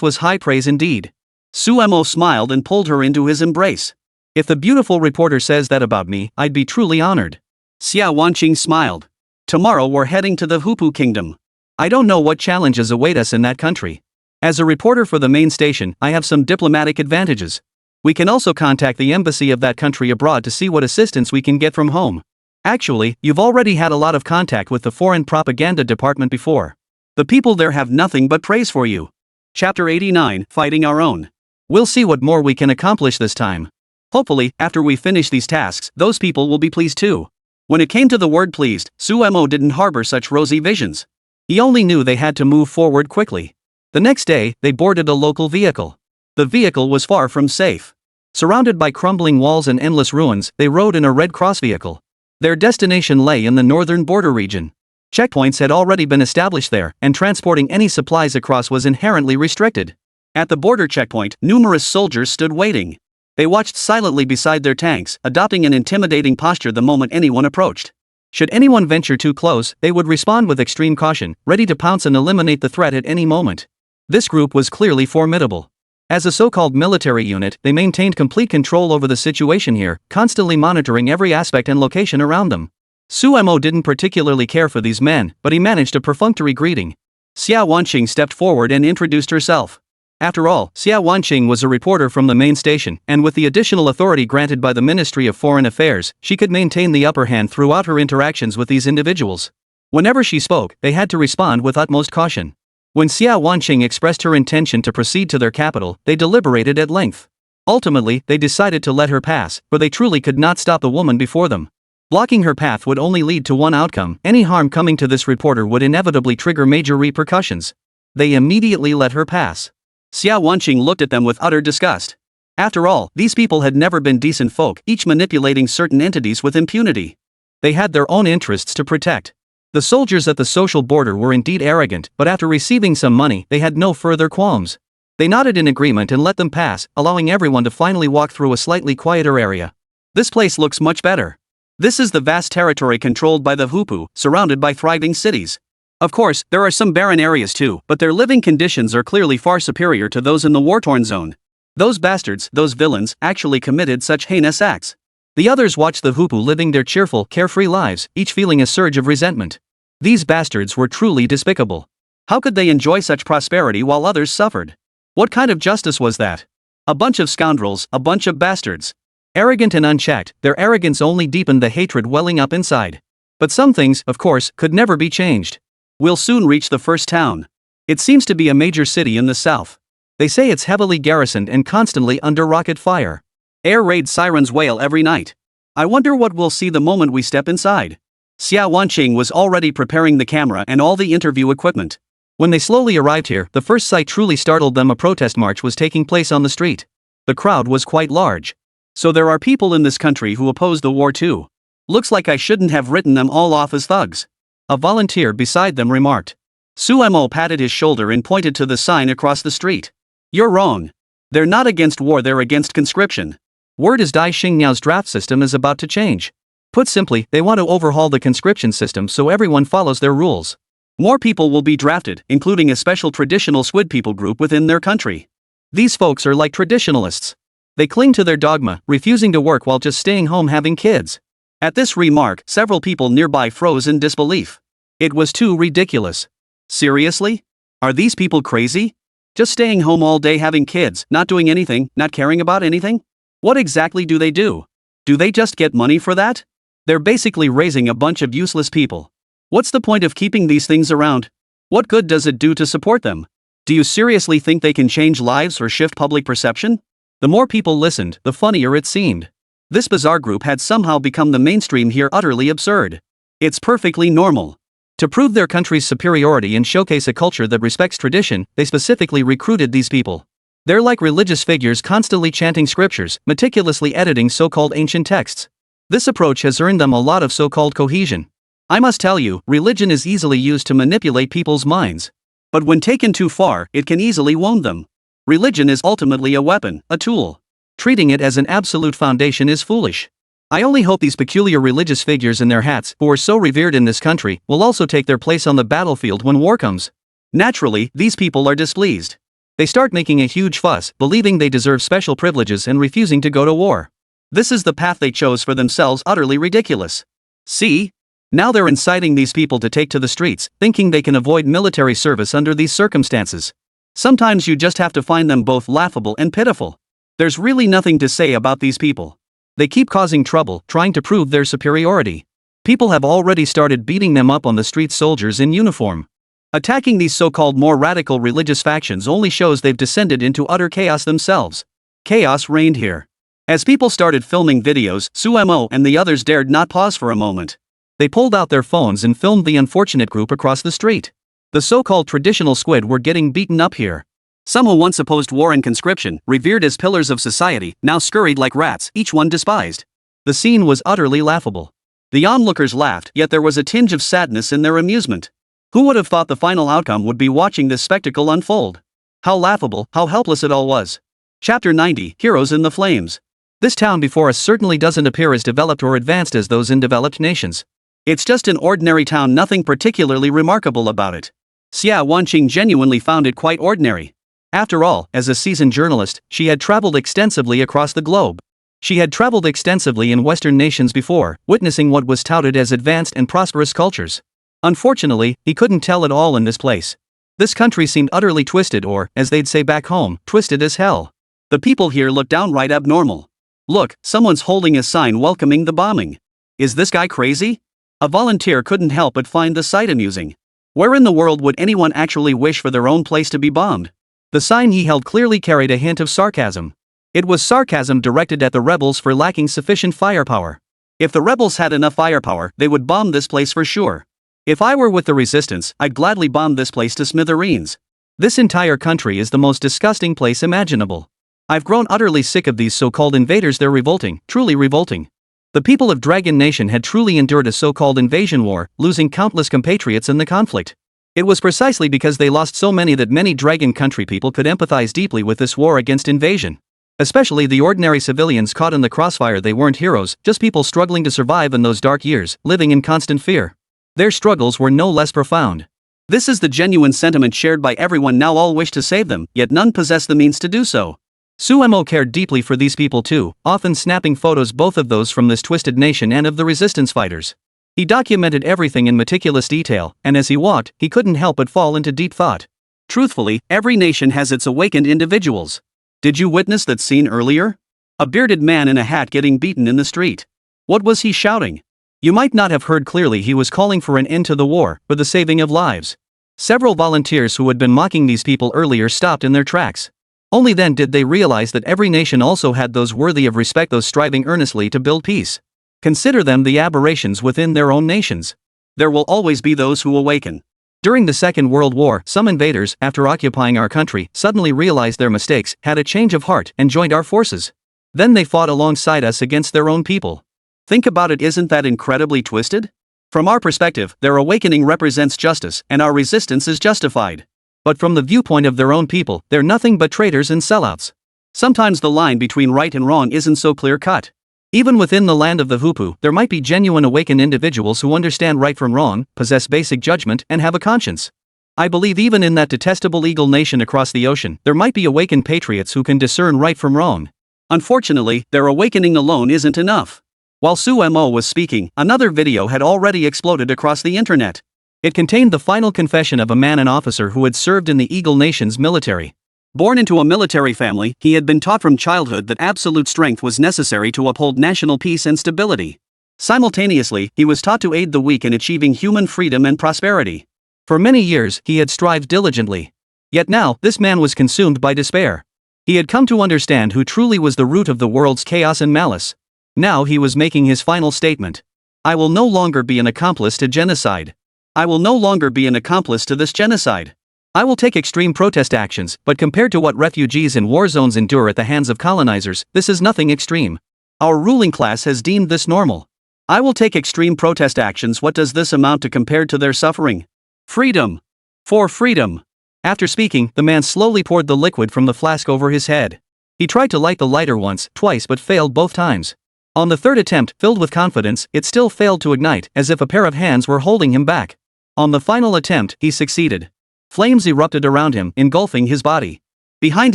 was high praise indeed. Sumo smiled and pulled her into his embrace. If the beautiful reporter says that about me, I'd be truly honored. Xia Wanqing smiled. Tomorrow we're heading to the Hupu Kingdom. I don't know what challenges await us in that country. As a reporter for the main station, I have some diplomatic advantages. We can also contact the embassy of that country abroad to see what assistance we can get from home. Actually, you've already had a lot of contact with the foreign propaganda department before. The people there have nothing but praise for you. Chapter 89, Fighting Our Own. We'll see what more we can accomplish this time. Hopefully, after we finish these tasks, those people will be pleased too. When it came to the word pleased, Sumo didn't harbor such rosy visions. He only knew they had to move forward quickly. The next day, they boarded a local vehicle. The vehicle was far from safe. Surrounded by crumbling walls and endless ruins, they rode in a Red Cross vehicle. Their destination lay in the northern border region. Checkpoints had already been established there, and transporting any supplies across was inherently restricted. At the border checkpoint, numerous soldiers stood waiting. They watched silently beside their tanks, adopting an intimidating posture the moment anyone approached. Should anyone venture too close, they would respond with extreme caution, ready to pounce and eliminate the threat at any moment. This group was clearly formidable. As a so-called military unit, they maintained complete control over the situation here, constantly monitoring every aspect and location around them. Sumo didn't particularly care for these men, but he managed a perfunctory greeting. Xia Wanqing stepped forward and introduced herself. After all, Xia Wanqing was a reporter from the main station, and with the additional authority granted by the Ministry of Foreign Affairs, she could maintain the upper hand throughout her interactions with these individuals. Whenever she spoke, they had to respond with utmost caution. When Xia Wanqing expressed her intention to proceed to their capital, they deliberated at length. Ultimately, they decided to let her pass, for they truly could not stop the woman before them. Blocking her path would only lead to one outcome: any harm coming to this reporter would inevitably trigger major repercussions. They immediately let her pass. Xia Wanqing looked at them with utter disgust. After all, these people had never been decent folk, each manipulating certain entities with impunity. They had their own interests to protect. The soldiers at the social border were indeed arrogant, but after receiving some money, they had no further qualms. They nodded in agreement and let them pass, allowing everyone to finally walk through a slightly quieter area. This place looks much better. This is the vast territory controlled by the Hupu, surrounded by thriving cities. Of course, there are some barren areas too, but their living conditions are clearly far superior to those in the war-torn zone. Those bastards, those villains, actually committed such heinous acts. The others watched the Hupu living their cheerful, carefree lives, each feeling a surge of resentment. These bastards were truly despicable. How could they enjoy such prosperity while others suffered? What kind of justice was that? A bunch of scoundrels, a bunch of bastards. Arrogant and unchecked, their arrogance only deepened the hatred welling up inside. But some things, of course, could never be changed. We'll soon reach the first town. It seems to be a major city in the south. They say it's heavily garrisoned and constantly under rocket fire. Air raid sirens wail every night. I wonder what we'll see the moment we step inside. Xia Wanqing was already preparing the camera and all the interview equipment. When they slowly arrived here, the first sight truly startled them. A protest march was taking place on the street. The crowd was quite large. So there are people in this country who oppose the war too. Looks like I shouldn't have written them all off as thugs. A volunteer beside them remarked. Sumo patted his shoulder and pointed to the sign across the street. You're wrong. They're not against war, they're against conscription. Word is Dai Xingniao's draft system is about to change. Put simply, they want to overhaul the conscription system so everyone follows their rules. More people will be drafted, including a special traditional squid people group within their country. These folks are like traditionalists. They cling to their dogma, refusing to work while just staying home having kids. At this remark, several people nearby froze in disbelief. It was too ridiculous. Seriously? Are these people crazy? Just staying home all day having kids, not doing anything, not caring about anything? What exactly do they do? Do they just get money for that? They're basically raising a bunch of useless people. What's the point of keeping these things around? What good does it do to support them? Do you seriously think they can change lives or shift public perception? The more people listened, the funnier it seemed. This bizarre group had somehow become the mainstream here, utterly absurd. It's perfectly normal. To prove their country's superiority and showcase a culture that respects tradition, they specifically recruited these people. They're like religious figures constantly chanting scriptures, meticulously editing so-called ancient texts. This approach has earned them a lot of so-called cohesion. I must tell you, religion is easily used to manipulate people's minds. But when taken too far, it can easily wound them. Religion is ultimately a weapon, a tool. Treating it as an absolute foundation is foolish. I only hope these peculiar religious figures in their hats, who are so revered in this country, will also take their place on the battlefield when war comes. Naturally, these people are displeased. They start making a huge fuss, believing they deserve special privileges and refusing to go to war. This is the path they chose for themselves, utterly ridiculous. See? Now they're inciting these people to take to the streets, thinking they can avoid military service under these circumstances. Sometimes you just have to find them both laughable and pitiful. There's really nothing to say about these people. They keep causing trouble, trying to prove their superiority. People have already started beating them up on the streets, soldiers in uniform. Attacking these so-called more radical religious factions only shows they've descended into utter chaos themselves. Chaos reigned here. As people started filming videos, Sumo and the others dared not pause for a moment. They pulled out their phones and filmed the unfortunate group across the street. The so-called traditional squid were getting beaten up here. Some who once opposed war and conscription, revered as pillars of society, now scurried like rats, each one despised. The scene was utterly laughable. The onlookers laughed, yet there was a tinge of sadness in their amusement. Who would have thought the final outcome would be watching this spectacle unfold? How laughable, how helpless it all was. Chapter 90, Heroes in the Flames. This town before us certainly doesn't appear as developed or advanced as those in developed nations. It's just an ordinary town, nothing particularly remarkable about it. Xia Wanqing genuinely found it quite ordinary. After all, as a seasoned journalist, she had traveled extensively across the globe. She had traveled extensively in Western nations before, witnessing what was touted as advanced and prosperous cultures. Unfortunately, he couldn't tell it all in this place. This country seemed utterly twisted, or, as they'd say back home, twisted as hell. The people here look downright abnormal. Look, someone's holding a sign welcoming the bombing. Is this guy crazy? A volunteer couldn't help but find the sight amusing. Where in the world would anyone actually wish for their own place to be bombed? The sign he held clearly carried a hint of sarcasm. It was sarcasm directed at the rebels for lacking sufficient firepower. If the rebels had enough firepower, they would bomb this place for sure. If I were with the resistance, I'd gladly bomb this place to smithereens. This entire country is the most disgusting place imaginable. I've grown utterly sick of these so-called invaders. They're revolting, truly revolting. The people of Dragon Nation had truly endured a so-called invasion war, losing countless compatriots in the conflict. It was precisely because they lost so many that many Dragon Country people could empathize deeply with this war against invasion. Especially the ordinary civilians caught in the crossfire. They weren't heroes, just people struggling to survive in those dark years, living in constant fear. Their struggles were no less profound. This is the genuine sentiment shared by everyone now. All wish to save them, yet none possess the means to do so. Sumo cared deeply for these people too, often snapping photos, both of those from this twisted nation and of the resistance fighters. He documented everything in meticulous detail, and as he walked, he couldn't help but fall into deep thought. Truthfully, every nation has its awakened individuals. Did you witness that scene earlier? A bearded man in a hat getting beaten in the street. What was he shouting? You might not have heard clearly. He was calling for an end to the war, for the saving of lives. Several volunteers who had been mocking these people earlier stopped in their tracks. Only then did they realize that every nation also had those worthy of respect, those striving earnestly to build peace. Consider them the aberrations within their own nations. There will always be those who awaken. During the Second World War, some invaders, after occupying our country, suddenly realized their mistakes, had a change of heart, and joined our forces. Then they fought alongside us against their own people. Think about it, isn't that incredibly twisted? From our perspective, their awakening represents justice, and our resistance is justified. But from the viewpoint of their own people, they're nothing but traitors and sellouts. Sometimes the line between right and wrong isn't so clear-cut. Even within the land of the Hupu, there might be genuine awakened individuals who understand right from wrong, possess basic judgment, and have a conscience. I believe even in that detestable eagle nation across the ocean, there might be awakened patriots who can discern right from wrong. Unfortunately, their awakening alone isn't enough. While Sumo was speaking, another video had already exploded across the internet. It contained the final confession of a man, an officer who had served in the Eagle Nation's military. Born into a military family, he had been taught from childhood that absolute strength was necessary to uphold national peace and stability. Simultaneously, he was taught to aid the weak in achieving human freedom and prosperity. For many years, he had strived diligently. Yet now, this man was consumed by despair. He had come to understand who truly was the root of the world's chaos and malice. Now he was making his final statement. I will no longer be an accomplice to genocide. I will no longer be an accomplice to this genocide. I will take extreme protest actions, but compared to what refugees in war zones endure at the hands of colonizers, this is nothing extreme. Our ruling class has deemed this normal. I will take extreme protest actions. What does this amount to compared to their suffering? Freedom. For freedom. After speaking, the man slowly poured the liquid from the flask over his head. He tried to light the lighter once, twice, but failed both times. On the third attempt, filled with confidence, it still failed to ignite, as if a pair of hands were holding him back. On the final attempt, he succeeded. Flames erupted around him, engulfing his body. Behind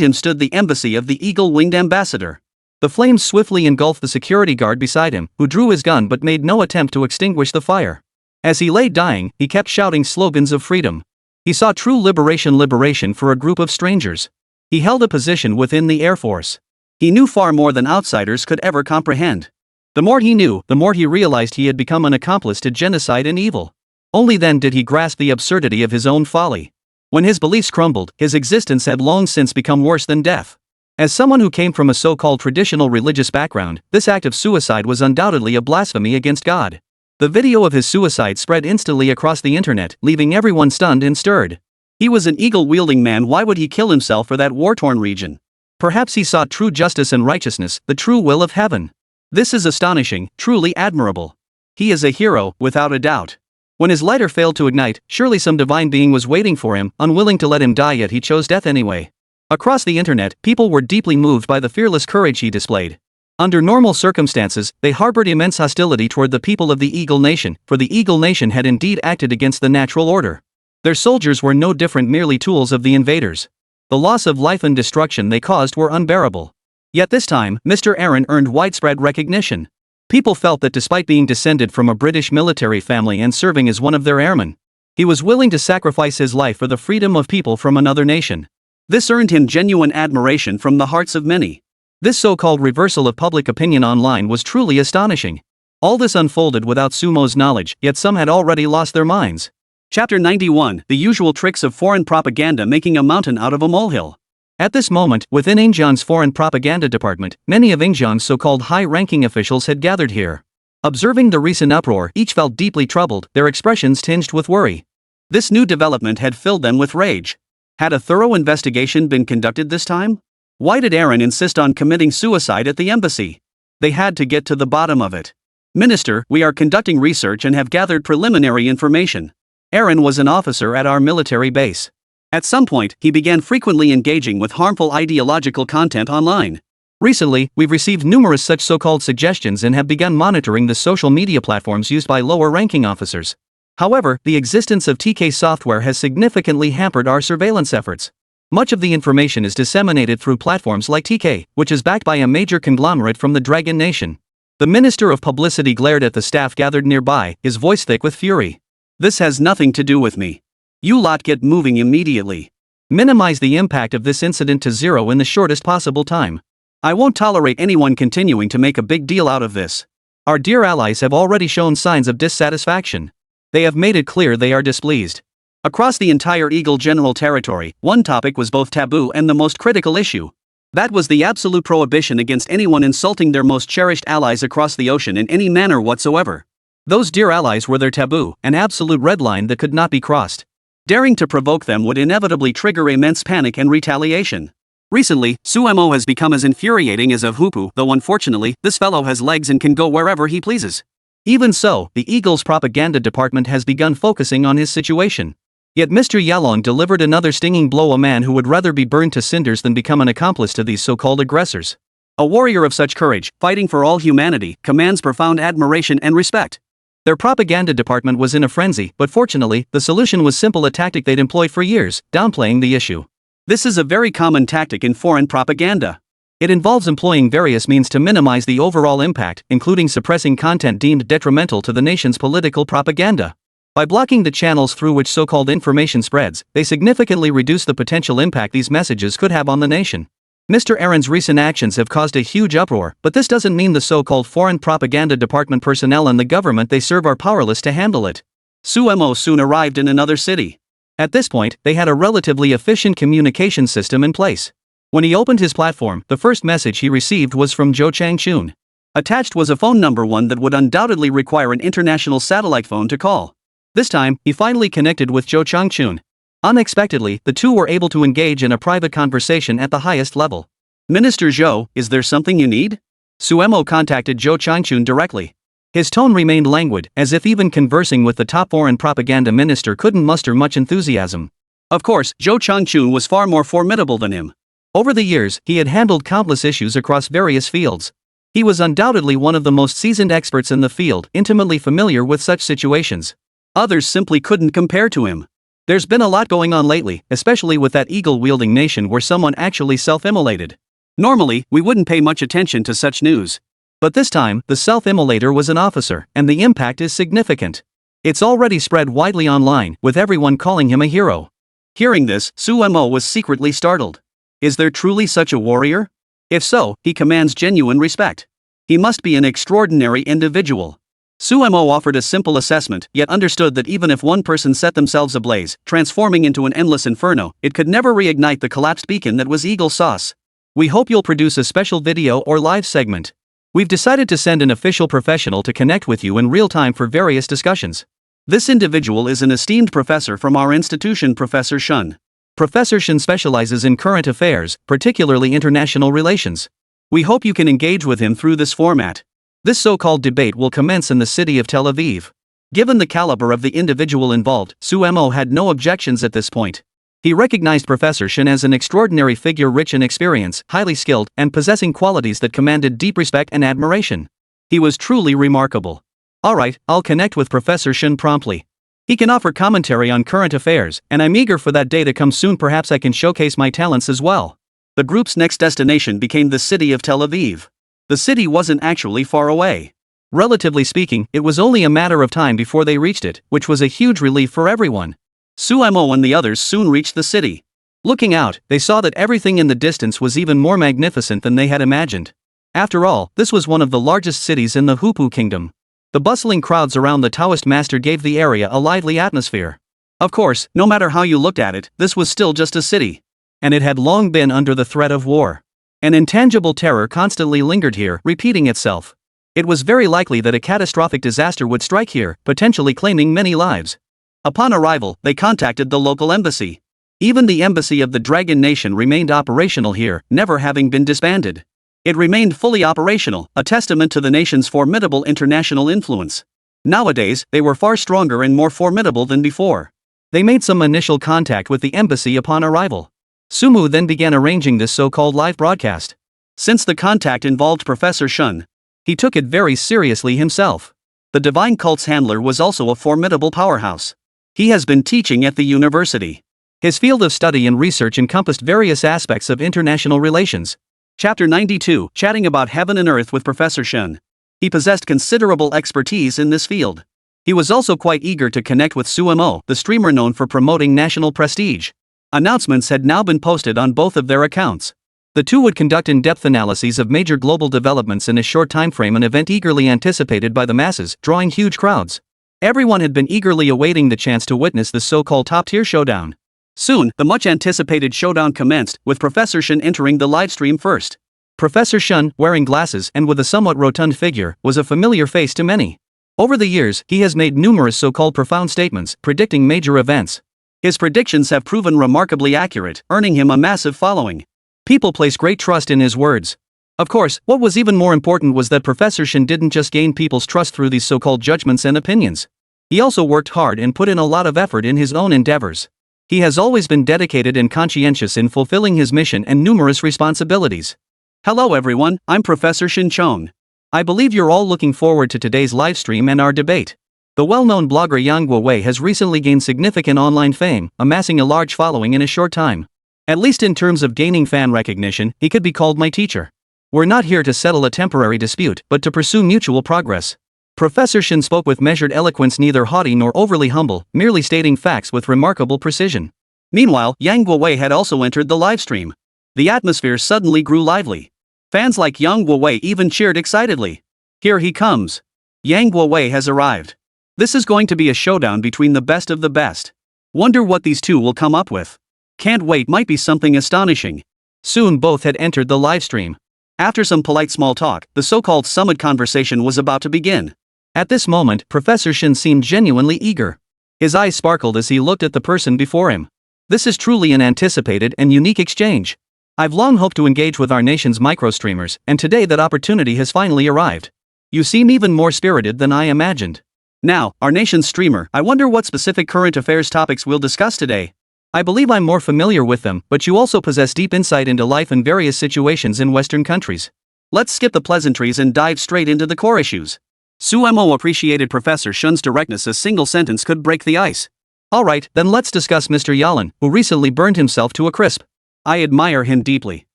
him stood the embassy of the eagle-winged ambassador. The flames swiftly engulfed the security guard beside him, who drew his gun but made no attempt to extinguish the fire. As he lay dying, he kept shouting slogans of freedom. He saw true liberation for a group of strangers. He held a position within the Air Force. He knew far more than outsiders could ever comprehend. The more he knew, the more he realized he had become an accomplice to genocide and evil. Only then did he grasp the absurdity of his own folly. When his beliefs crumbled, his existence had long since become worse than death. As someone who came from a so-called traditional religious background, this act of suicide was undoubtedly a blasphemy against God. The video of his suicide spread instantly across the internet, leaving everyone stunned and stirred. He was an eagle-wielding man. Why would he kill himself for that war-torn region? Perhaps he sought true justice and righteousness, the true will of heaven. This is astonishing, truly admirable. He is a hero, without a doubt. When his lighter failed to ignite, surely some divine being was waiting for him, unwilling to let him die, yet he chose death anyway. Across the internet, people were deeply moved by the fearless courage he displayed. Under normal circumstances, they harbored immense hostility toward the people of the Eagle Nation, for the Eagle Nation had indeed acted against the natural order. Their soldiers were no different, merely tools of the invaders. The loss of life and destruction they caused were unbearable. Yet this time, Mr. Aaron earned widespread recognition. People felt that despite being descended from a British military family and serving as one of their airmen, he was willing to sacrifice his life for the freedom of people from another nation. This earned him genuine admiration from the hearts of many. This so-called reversal of public opinion online was truly astonishing. All this unfolded without Sumo's knowledge, yet some had already lost their minds. Chapter 91: The usual tricks of foreign propaganda, making a mountain out of a molehill. At this moment, within Ingjiang's foreign propaganda department, many of Ingjiang's so-called high-ranking officials had gathered here. Observing the recent uproar, each felt deeply troubled, their expressions tinged with worry. This new development had filled them with rage. Had a thorough investigation been conducted this time? Why did Aaron insist on committing suicide at the embassy? They had to get to the bottom of it. Minister, we are conducting research and have gathered preliminary information. Aaron was an officer at our military base. At some point, he began frequently engaging with harmful ideological content online. Recently, we've received numerous such so-called suggestions and have begun monitoring the social media platforms used by lower-ranking officers. However, the existence of TK software has significantly hampered our surveillance efforts. Much of the information is disseminated through platforms like TK, which is backed by a major conglomerate from the Dragon Nation. The Minister of Publicity glared at the staff gathered nearby, his voice thick with fury. This has nothing to do with me. You lot get moving immediately. Minimize the impact of this incident to zero in the shortest possible time. I won't tolerate anyone continuing to make a big deal out of this. Our dear allies have already shown signs of dissatisfaction. They have made it clear they are displeased. Across the entire Eagle General territory, one topic was both taboo and the most critical issue. That was the absolute prohibition against anyone insulting their most cherished allies across the ocean in any manner whatsoever. Those dear allies were their taboo, an absolute red line that could not be crossed. Daring to provoke them would inevitably trigger immense panic and retaliation. Recently, Sumo has become as infuriating as a hoopoe, though unfortunately, this fellow has legs and can go wherever he pleases. Even so, the Eagle's propaganda department has begun focusing on his situation. Yet Mr. Yalong delivered another stinging blow, a man who would rather be burned to cinders than become an accomplice to these so-called aggressors. A warrior of such courage, fighting for all humanity, commands profound admiration and respect. Their propaganda department was in a frenzy, but fortunately, the solution was simple, a tactic they'd employed for years, downplaying the issue. This is a very common tactic in foreign propaganda. It involves employing various means to minimize the overall impact, including suppressing content deemed detrimental to the nation's political propaganda. By blocking the channels through which so-called information spreads, they significantly reduce the potential impact these messages could have on the nation. Mr. Aaron's recent actions have caused a huge uproar, but this doesn't mean the so-called foreign propaganda department personnel and the government they serve are powerless to handle it. Sumo soon arrived in another city. At this point, they had a relatively efficient communication system in place. When he opened his platform, the first message he received was from Zhou Changchun. Attached was a phone number, one that would undoubtedly require an international satellite phone to call. This time, he finally connected with Zhou Changchun. Unexpectedly, the two were able to engage in a private conversation at the highest level. Minister Zhou, is there something you need? Suemo contacted Zhou Changchun directly. His tone remained languid, as if even conversing with the top foreign propaganda minister couldn't muster much enthusiasm. Of course, Zhou Changchun was far more formidable than him. Over the years, he had handled countless issues across various fields. He was undoubtedly one of the most seasoned experts in the field, intimately familiar with such situations. Others simply couldn't compare to him. There's been a lot going on lately, especially with that eagle-wielding nation where someone actually self-immolated. Normally, we wouldn't pay much attention to such news. But this time, the self-immolator was an officer, and the impact is significant. It's already spread widely online, with everyone calling him a hero. Hearing this, Suemo was secretly startled. Is there truly such a warrior? If so, he commands genuine respect. He must be an extraordinary individual. Suemo offered a simple assessment, yet understood that even if one person set themselves ablaze, transforming into an endless inferno, it could never reignite the collapsed beacon that was Eagle Sauce. We hope you'll produce a special video or live segment. We've decided to send an official professional to connect with you in real time for various discussions. This individual is an esteemed professor from our institution, Professor Shun. Professor Shun specializes in current affairs, particularly international relations. We hope you can engage with him through this format. This so-called debate will commence in the city of Tel Aviv. Given the caliber of the individual involved, Suemo had no objections at this point. He recognized Professor Shun as an extraordinary figure rich in experience, highly skilled, and possessing qualities that commanded deep respect and admiration. He was truly remarkable. Alright, I'll connect with Professor Shun promptly. He can offer commentary on current affairs, and I'm eager for that day to come soon. Perhaps I can showcase my talents as well. The group's next destination became the city of Tel Aviv. The city wasn't actually far away. Relatively speaking, it was only a matter of time before they reached it, which was a huge relief for everyone. Suemo and the others soon reached the city. Looking out, they saw that everything in the distance was even more magnificent than they had imagined. After all, this was one of the largest cities in the Hupu kingdom. The bustling crowds around the Taoist master gave the area a lively atmosphere. Of course, no matter how you looked at it, this was still just a city. And it had long been under the threat of war. An intangible terror constantly lingered here, repeating itself. It was very likely that a catastrophic disaster would strike here, potentially claiming many lives. Upon arrival, they contacted the local embassy. Even the embassy of the Dragon Nation remained operational here, never having been disbanded. It remained fully operational, a testament to the nation's formidable international influence. Nowadays, they were far stronger and more formidable than before. They made some initial contact with the embassy upon arrival. Sumu then began arranging this so-called live broadcast. Since the contact involved Professor Shun, he took it very seriously himself. The Divine Cult's handler was also a formidable powerhouse. He has been teaching at the university. His field of study and research encompassed various aspects of international relations. Chapter 92, Chatting about Heaven and Earth with Professor Shun. He possessed considerable expertise in this field. He was also quite eager to connect with Suemo, the streamer known for promoting national prestige. Announcements had now been posted on both of their accounts. The two would conduct in-depth analyses of major global developments in a short time frame, an event eagerly anticipated by the masses, drawing huge crowds. Everyone had been eagerly awaiting the chance to witness this so-called top-tier showdown. Soon, the much-anticipated showdown commenced, with Professor Shun entering the livestream first. Professor Shun, wearing glasses and with a somewhat rotund figure, was a familiar face to many. Over the years, he has made numerous so-called profound statements, predicting major events. His predictions have proven remarkably accurate, earning him a massive following. People place great trust in his words. Of course, what was even more important was that Professor Shun didn't just gain people's trust through these so-called judgments and opinions. He also worked hard and put in a lot of effort in his own endeavors. He has always been dedicated and conscientious in fulfilling his mission and numerous responsibilities. Hello everyone, I'm Professor Shin Chong. I believe you're all looking forward to today's livestream and our debate. The well-known blogger Yang Guowei has recently gained significant online fame, amassing a large following in a short time. At least in terms of gaining fan recognition, he could be called my teacher. We're not here to settle a temporary dispute, but to pursue mutual progress. Professor Shin spoke with measured eloquence, neither haughty nor overly humble, merely stating facts with remarkable precision. Meanwhile, Yang Guowei had also entered the livestream. The atmosphere suddenly grew lively. Fans like Yang Guowei even cheered excitedly. Here he comes. Yang Guowei has arrived. This is going to be a showdown between the best of the best. Wonder what these two will come up with. Can't wait, might be something astonishing. Soon both had entered the livestream. After some polite small talk, the so-called summit conversation was about to begin. At this moment, Professor Shin seemed genuinely eager. His eyes sparkled as he looked at the person before him. This is truly an anticipated and unique exchange. I've long hoped to engage with our nation's microstreamers, and today that opportunity has finally arrived. You seem even more spirited than I imagined. Now, our nation's streamer, I wonder what specific current affairs topics we'll discuss today. I believe I'm more familiar with them, but you also possess deep insight into life in various situations in Western countries. Let's skip the pleasantries and dive straight into the core issues. Sumo appreciated Professor Shun's directness. A single sentence could break the ice. Alright, then let's discuss Mr. Yalan, who recently burned himself to a crisp. I admire him deeply.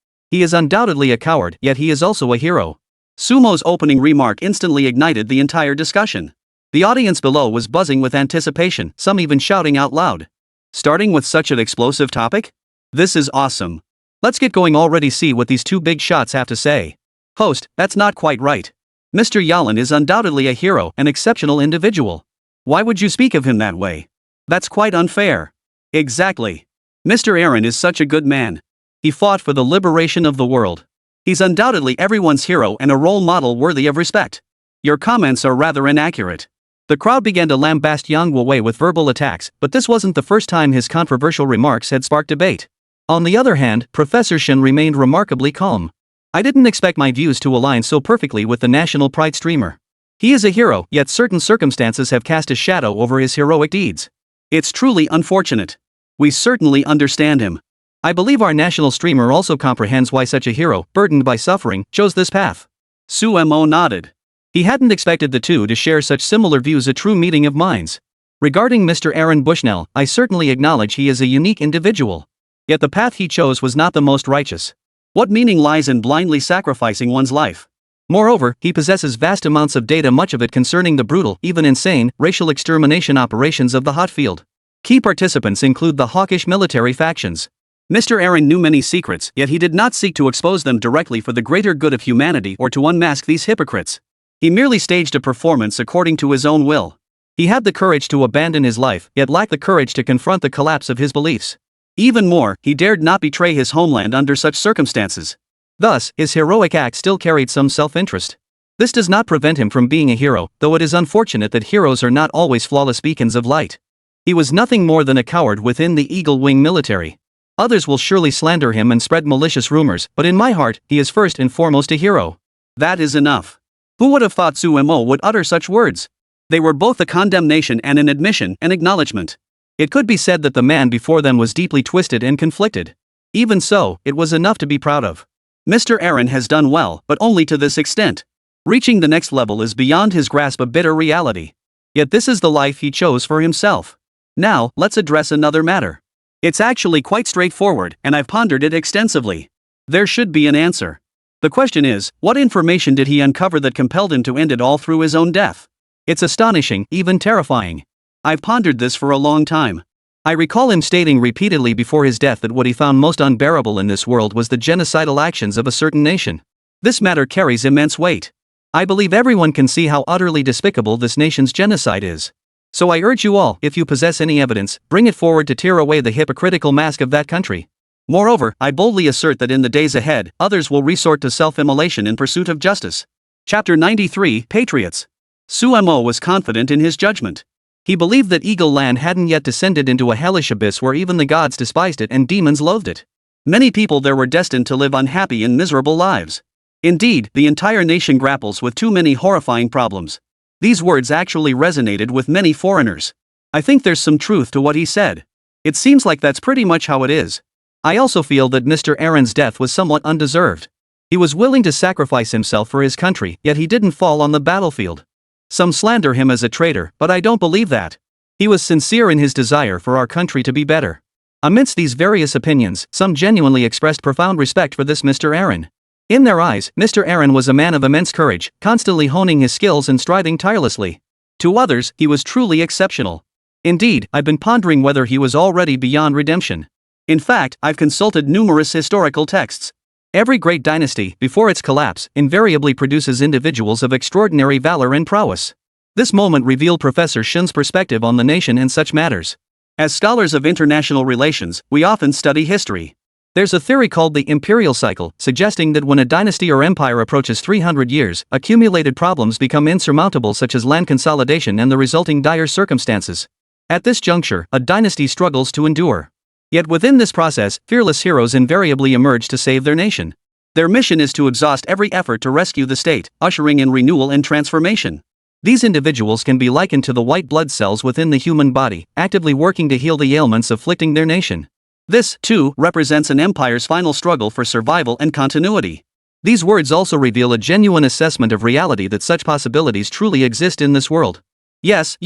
He is undoubtedly a coward, yet he is also a hero. Sumo's opening remark instantly ignited the entire discussion. The audience below was buzzing with anticipation, some even shouting out loud. Starting with such an explosive topic? This is awesome. Let's get going already. See what these two big shots have to say. Host, that's not quite right. Mr. Yalan is undoubtedly a hero, an exceptional individual. Why would you speak of him that way? That's quite unfair. Exactly. Mr. Aaron is such a good man. He fought for the liberation of the world. He's undoubtedly everyone's hero and a role model worthy of respect. Your comments are rather inaccurate. The crowd began to lambaste Yang Wei with verbal attacks, but this wasn't the first time his controversial remarks had sparked debate. On the other hand, Professor Shun remained remarkably calm. I didn't expect my views to align so perfectly with the national pride streamer. He is a hero, yet certain circumstances have cast a shadow over his heroic deeds. It's truly unfortunate. We certainly understand him. I believe our national streamer also comprehends why such a hero, burdened by suffering, chose this path. Sumo nodded. He hadn't expected the two to share such similar views, a true meeting of minds. Regarding Mr. Aaron Bushnell, I certainly acknowledge he is a unique individual. Yet the path he chose was not the most righteous. What meaning lies in blindly sacrificing one's life? Moreover, he possesses vast amounts of data, much of it concerning the brutal, even insane, racial extermination operations of the hot field. Key participants include the hawkish military factions. Mr. Aaron knew many secrets, yet he did not seek to expose them directly for the greater good of humanity or to unmask these hypocrites. He merely staged a performance according to his own will. He had the courage to abandon his life, yet lacked the courage to confront the collapse of his beliefs. Even more, he dared not betray his homeland under such circumstances. Thus, his heroic act still carried some self-interest. This does not prevent him from being a hero, though it is unfortunate that heroes are not always flawless beacons of light. He was nothing more than a coward within the Eagle Wing military. Others will surely slander him and spread malicious rumors, but in my heart, he is first and foremost a hero. That is enough. Who would have thought Sumo would utter such words? They were both a condemnation and an admission, an acknowledgement. It could be said that the man before them was deeply twisted and conflicted. Even so, it was enough to be proud of. Mr. Aaron has done well, but only to this extent. Reaching the next level is beyond his grasp, a bitter reality. Yet this is the life he chose for himself. Now, let's address another matter. It's actually quite straightforward, and I've pondered it extensively. There should be an answer. The question is, what information did he uncover that compelled him to end it all through his own death? It's astonishing, even terrifying. I've pondered this for a long time. I recall him stating repeatedly before his death that what he found most unbearable in this world was the genocidal actions of a certain nation. This matter carries immense weight. I believe everyone can see how utterly despicable this nation's genocide is. So I urge you all, if you possess any evidence, bring it forward to tear away the hypocritical mask of that country. Moreover, I boldly assert that in the days ahead, others will resort to self-immolation in pursuit of justice. Chapter 93, Patriots. Sumo was confident in his judgment. He believed that Eagle Land hadn't yet descended into a hellish abyss where even the gods despised it and demons loathed it. Many people there were destined to live unhappy and miserable lives. Indeed, the entire nation grapples with too many horrifying problems. These words actually resonated with many foreigners. I think there's some truth to what he said. It seems like that's pretty much how it is. I also feel that Mr. Aaron's death was somewhat undeserved. He was willing to sacrifice himself for his country, yet he didn't fall on the battlefield. Some slander him as a traitor, but I don't believe that. He was sincere in his desire for our country to be better. Amidst these various opinions, some genuinely expressed profound respect for this Mr. Aaron. In their eyes, Mr. Aaron was a man of immense courage, constantly honing his skills and striving tirelessly. To others, he was truly exceptional. Indeed, I've been pondering whether he was already beyond redemption. In fact, I've consulted numerous historical texts. Every great dynasty, before its collapse, invariably produces individuals of extraordinary valor and prowess. This moment revealed Professor Shun's perspective on the nation in such matters. As scholars of international relations, we often study history. There's a theory called the imperial cycle, suggesting that when a dynasty or empire approaches 300 years, accumulated problems become insurmountable, such as land consolidation and the resulting dire circumstances. At this juncture, a dynasty struggles to endure. Yet within this process, fearless heroes invariably emerge to save their nation. Their mission is to exhaust every effort to rescue the state, ushering in renewal and transformation. These individuals can be likened to the white blood cells within the human body, actively working to heal the ailments afflicting their nation. This, too, represents an empire's final struggle for survival and continuity. These words also reveal a genuine assessment of reality that such possibilities truly exist in this world. Yes,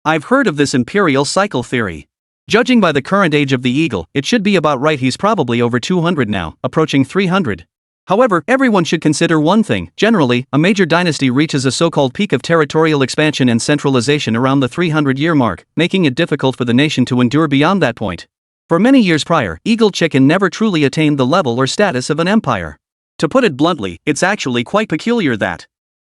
I've heard of this imperial cycle theory. Judging by the current age of the eagle, it should be about right. He's probably over 200 now, approaching 300. However, everyone should consider one thing. Generally, a major dynasty reaches a so-called peak of territorial expansion and centralization around the 300-year mark, making it difficult for the nation to endure beyond that point. For many years prior, Eagle Chicken never truly attained the level or status of an empire. To put it bluntly, it's actually quite peculiar that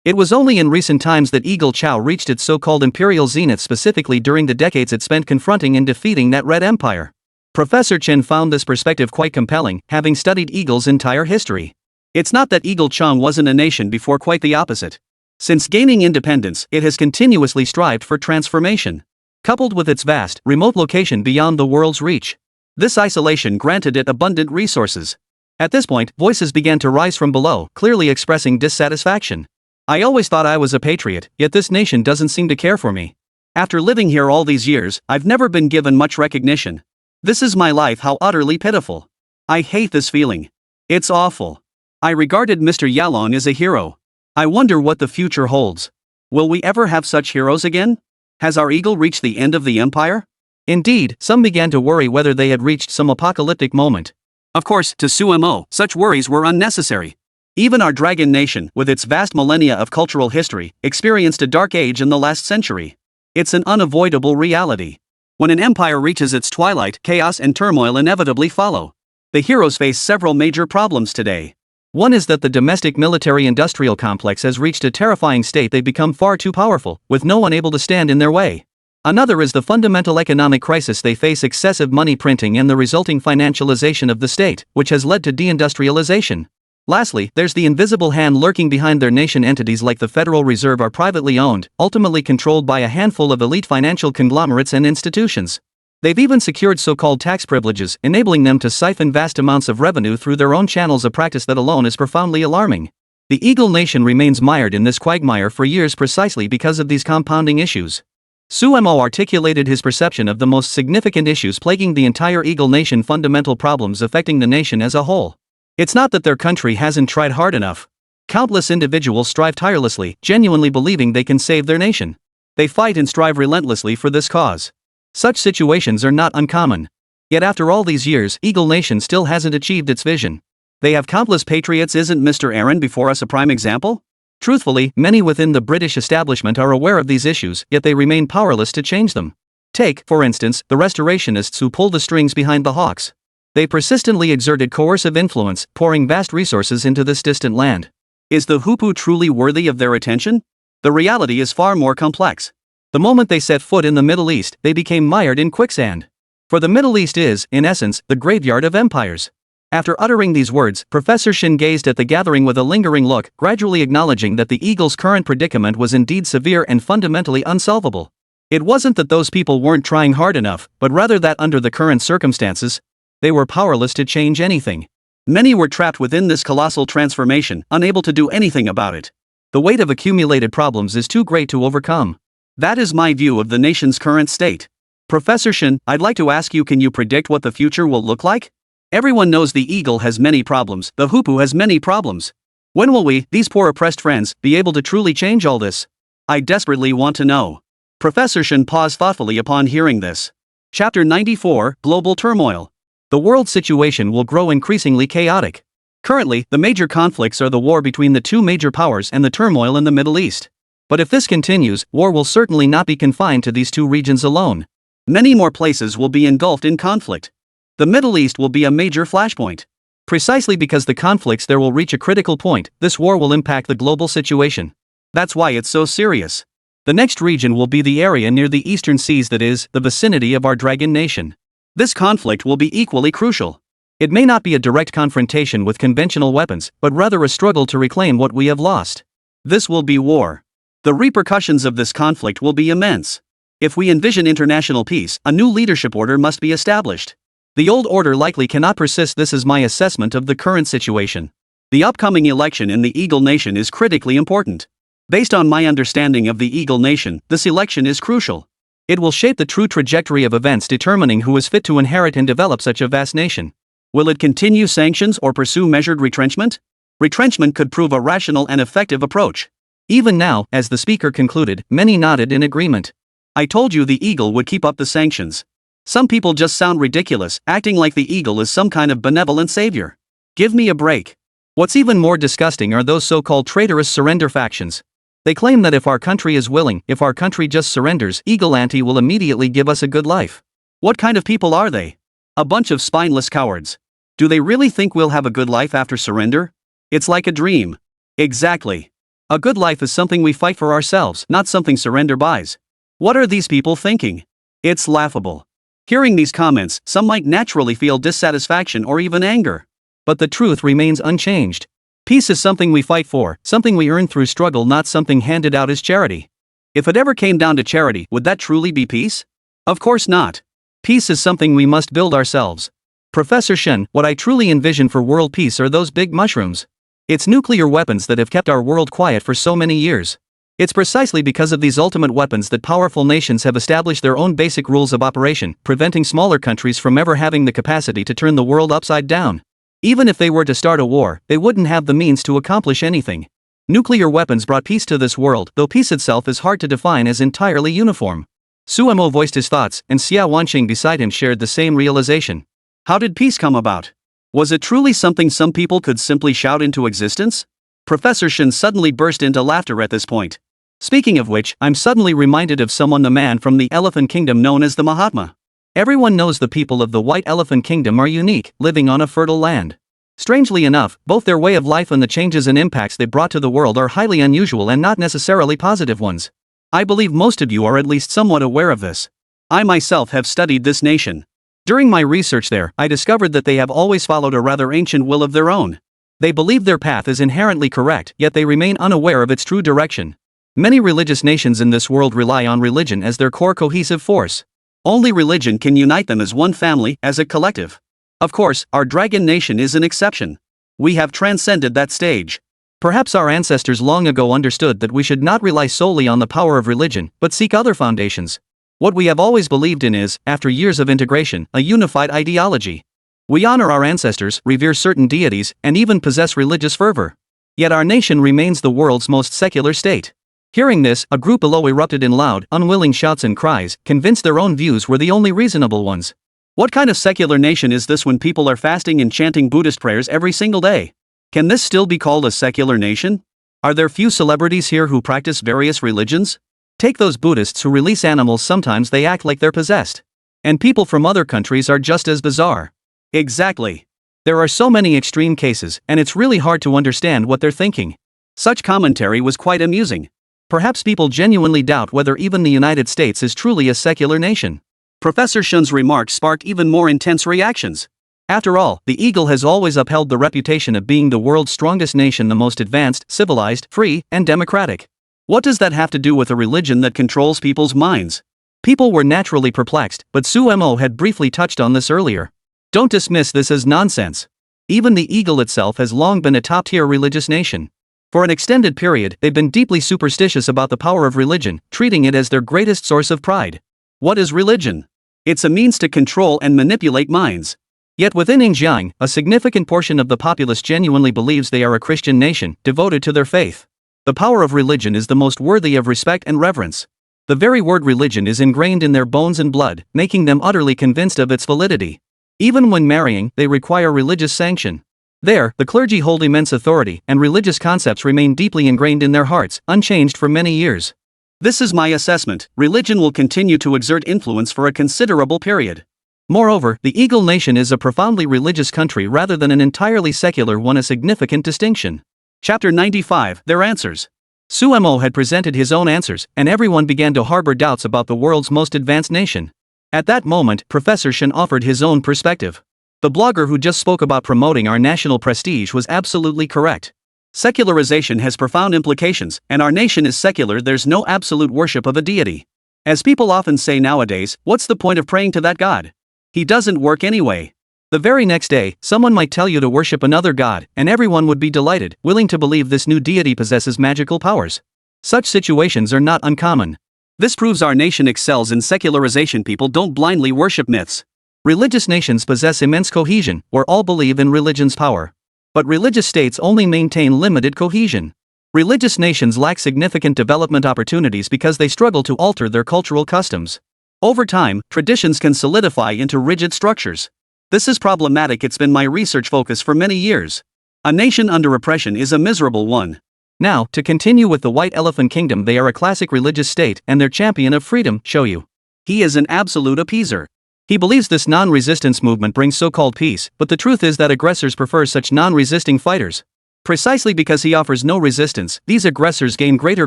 it was only in recent times that Eagle Chow reached its so-called imperial zenith, specifically during the decades it spent confronting and defeating that Red Empire. Professor Chen found this perspective quite compelling, having studied Eagle's entire history. It's not that Eagle Chong wasn't a nation before, quite the opposite. Since gaining independence, it has continuously strived for transformation. Coupled with its vast, remote location beyond the world's reach, this isolation granted it abundant resources. At this point, voices began to rise from below, clearly expressing dissatisfaction. I always thought I was a patriot, yet this nation doesn't seem to care for me. After living here all these years, I've never been given much recognition. This is my life, how utterly pitiful. I hate this feeling. It's awful. I regarded Mr. Yalong as a hero. I wonder what the future holds. Will we ever have such heroes again? Has our eagle reached the end of the empire? Indeed, some began to worry whether they had reached some apocalyptic moment. Of course, to Sumo, such worries were unnecessary. Even our dragon nation, with its vast millennia of cultural history, experienced a dark age in the last century. It's an unavoidable reality. When an empire reaches its twilight, chaos and turmoil inevitably follow. The heroes face several major problems today. One is that the domestic military-industrial complex has reached a terrifying state. They've become far too powerful, with no one able to stand in their way. Another is the fundamental economic crisis. They face excessive money printing and the resulting financialization of the state, which has led to deindustrialization. Lastly, there's the invisible hand lurking behind their nation. Entities like the Federal Reserve are privately owned, ultimately controlled by a handful of elite financial conglomerates and institutions. They've even secured so-called tax privileges, enabling them to siphon vast amounts of revenue through their own channels, a practice that alone is profoundly alarming. The Eagle Nation remains mired in this quagmire for years precisely because of these compounding issues. Sumo articulated his perception of the most significant issues plaguing the entire Eagle Nation, fundamental problems affecting the nation as a whole. It's not that their country hasn't tried hard enough. Countless individuals strive tirelessly, genuinely believing they can save their nation. They fight and strive relentlessly for this cause. Such situations are not uncommon. Yet after all these years, Eagle Nation still hasn't achieved its vision. They have countless patriots. Isn't Mr. Aaron before us a prime example? Truthfully, many within the British establishment are aware of these issues, yet they remain powerless to change them. Take, for instance, the restorationists who pull the strings behind the hawks. They persistently exerted coercive influence, pouring vast resources into this distant land. Is the Hupu truly worthy of their attention? The reality is far more complex. The moment they set foot in the Middle East, they became mired in quicksand. For the Middle East is, in essence, the graveyard of empires. After uttering these words, Professor Shin gazed at the gathering with a lingering look, gradually acknowledging that the Eagle's current predicament was indeed severe and fundamentally unsolvable. It wasn't that those people weren't trying hard enough, but rather that under the current circumstances, they were powerless to change anything. Many were trapped within this colossal transformation, unable to do anything about it. The weight of accumulated problems is too great to overcome. That is my view of the nation's current state. Professor Shin, I'd like to ask you, can you predict what the future will look like? Everyone knows the Eagle has many problems, the Hupu has many problems. When will we, these poor oppressed friends, be able to truly change all this? I desperately want to know. Professor Shin paused thoughtfully upon hearing this. Chapter 94, Global Turmoil. The world situation will grow increasingly chaotic. Currently, the major conflicts are the war between the two major powers and the turmoil in the Middle East. But if this continues, war will certainly not be confined to these two regions alone. Many more places will be engulfed in conflict. The Middle East will be a major flashpoint. Precisely because the conflicts there will reach a critical point, this war will impact the global situation. That's why it's so serious. The next region will be the area near the eastern seas, that is, the vicinity of our dragon nation. This conflict will be equally crucial. It may not be a direct confrontation with conventional weapons, but rather a struggle to reclaim what we have lost. This will be war. The repercussions of this conflict will be immense. If we envision international peace, a new leadership order must be established. The old order likely cannot persist. This is my assessment of the current situation. The upcoming election in the Eagle Nation is critically important. Based on my understanding of the Eagle Nation, this election is crucial. It will shape the true trajectory of events, determining who is fit to inherit and develop such a vast nation. Will it continue sanctions or pursue measured retrenchment? Retrenchment could prove a rational and effective approach. Even now, as the speaker concluded, many nodded in agreement. I told you the Eagle would keep up the sanctions. Some people just sound ridiculous, acting like the Eagle is some kind of benevolent savior. Give me a break. What's even more disgusting are those so-called traitorous surrender factions. They claim that if our country is willing, if our country just surrenders, Eagle Ante will immediately give us a good life. What kind of people are they? A bunch of spineless cowards. Do they really think we'll have a good life after surrender? It's like a dream. Exactly. A good life is something we fight for ourselves, not something surrender buys. What are these people thinking? It's laughable. Hearing these comments, some might naturally feel dissatisfaction or even anger. But the truth remains unchanged. Peace is something we fight for, something we earn through struggle, not something handed out as charity. If it ever came down to charity, would that truly be peace? Of course not. Peace is something we must build ourselves. Professor Shen, what I truly envision for world peace are those big mushrooms. It's nuclear weapons that have kept our world quiet for so many years. It's precisely because of these ultimate weapons that powerful nations have established their own basic rules of operation, preventing smaller countries from ever having the capacity to turn the world upside down. Even if they were to start a war, they wouldn't have the means to accomplish anything. Nuclear weapons brought peace to this world, though peace itself is hard to define as entirely uniform. Suemo voiced his thoughts, and Xia Wanqing beside him shared the same realization. How did peace come about? Was it truly something some people could simply shout into existence? Professor Shen suddenly burst into laughter at this point. Speaking of which, I'm suddenly reminded of someone, the man from the Elephant Kingdom known as the Mahatma. Everyone knows the people of the White Elephant Kingdom are unique, living on a fertile land. Strangely enough, both their way of life and the changes and impacts they brought to the world are highly unusual and not necessarily positive ones. I believe most of you are at least somewhat aware of this. I myself have studied this nation. During my research there, I discovered that they have always followed a rather ancient will of their own. They believe their path is inherently correct, yet they remain unaware of its true direction. Many religious nations in this world rely on religion as their core cohesive force. Only religion can unite them as one family, as a collective. Of course, our dragon nation is an exception. We have transcended that stage. Perhaps our ancestors long ago understood that we should not rely solely on the power of religion, but seek other foundations. What we have always believed in is, after years of integration, a unified ideology. We honor our ancestors, revere certain deities, and even possess religious fervor. Yet our nation remains the world's most secular state. Hearing this, a group below erupted in loud, unwilling shouts and cries, convinced their own views were the only reasonable ones. What kind of secular nation is this when people are fasting and chanting Buddhist prayers every single day? Can this still be called a secular nation? Are there few celebrities here who practice various religions? Take those Buddhists who release animals, sometimes they act like they're possessed. And people from other countries are just as bizarre. Exactly. There are so many extreme cases, and it's really hard to understand what they're thinking. Such commentary was quite amusing. Perhaps people genuinely doubt whether even the United States is truly a secular nation. Professor Shen's remarks sparked even more intense reactions. After all, the Eagle has always upheld the reputation of being the world's strongest nation, the most advanced, civilized, free, and democratic. What does that have to do with a religion that controls people's minds? People were naturally perplexed, but Suemo had briefly touched on this earlier. Don't dismiss this as nonsense. Even the Eagle itself has long been a top-tier religious nation. For an extended period, they've been deeply superstitious about the power of religion, treating it as their greatest source of pride. What is religion? It's a means to control and manipulate minds. Yet within Xinjiang, a significant portion of the populace genuinely believes they are a Christian nation, devoted to their faith. The power of religion is the most worthy of respect and reverence. The very word religion is ingrained in their bones and blood, making them utterly convinced of its validity. Even when marrying, they require religious sanction. There, the clergy hold immense authority, and religious concepts remain deeply ingrained in their hearts, unchanged for many years. This is my assessment: religion will continue to exert influence for a considerable period. Moreover, the Eagle Nation is a profoundly religious country rather than an entirely secular one, a significant distinction. Chapter 95, Their Answers. Suemo had presented his own answers, and everyone began to harbor doubts about the world's most advanced nation. At that moment, Professor Shen offered his own perspective. The blogger who just spoke about promoting our national prestige was absolutely correct. Secularization has profound implications, and our nation is secular. There's no absolute worship of a deity. As people often say nowadays, what's the point of praying to that god? He doesn't work anyway. The very next day, someone might tell you to worship another god, and everyone would be delighted, willing to believe this new deity possesses magical powers. Such situations are not uncommon. This proves our nation excels in secularization. People don't blindly worship myths. Religious nations possess immense cohesion, where all believe in religion's power. But religious states only maintain limited cohesion. Religious nations lack significant development opportunities because they struggle to alter their cultural customs. Over time, traditions can solidify into rigid structures. This is problematic. It's been my research focus for many years. A nation under oppression is a miserable one. Now, to continue with the White Elephant Kingdom, they are a classic religious state and their champion of freedom, Shoyu. He is an absolute appeaser. He believes this non-resistance movement brings so-called peace, but the truth is that aggressors prefer such non-resisting fighters. Precisely because he offers no resistance, these aggressors gain greater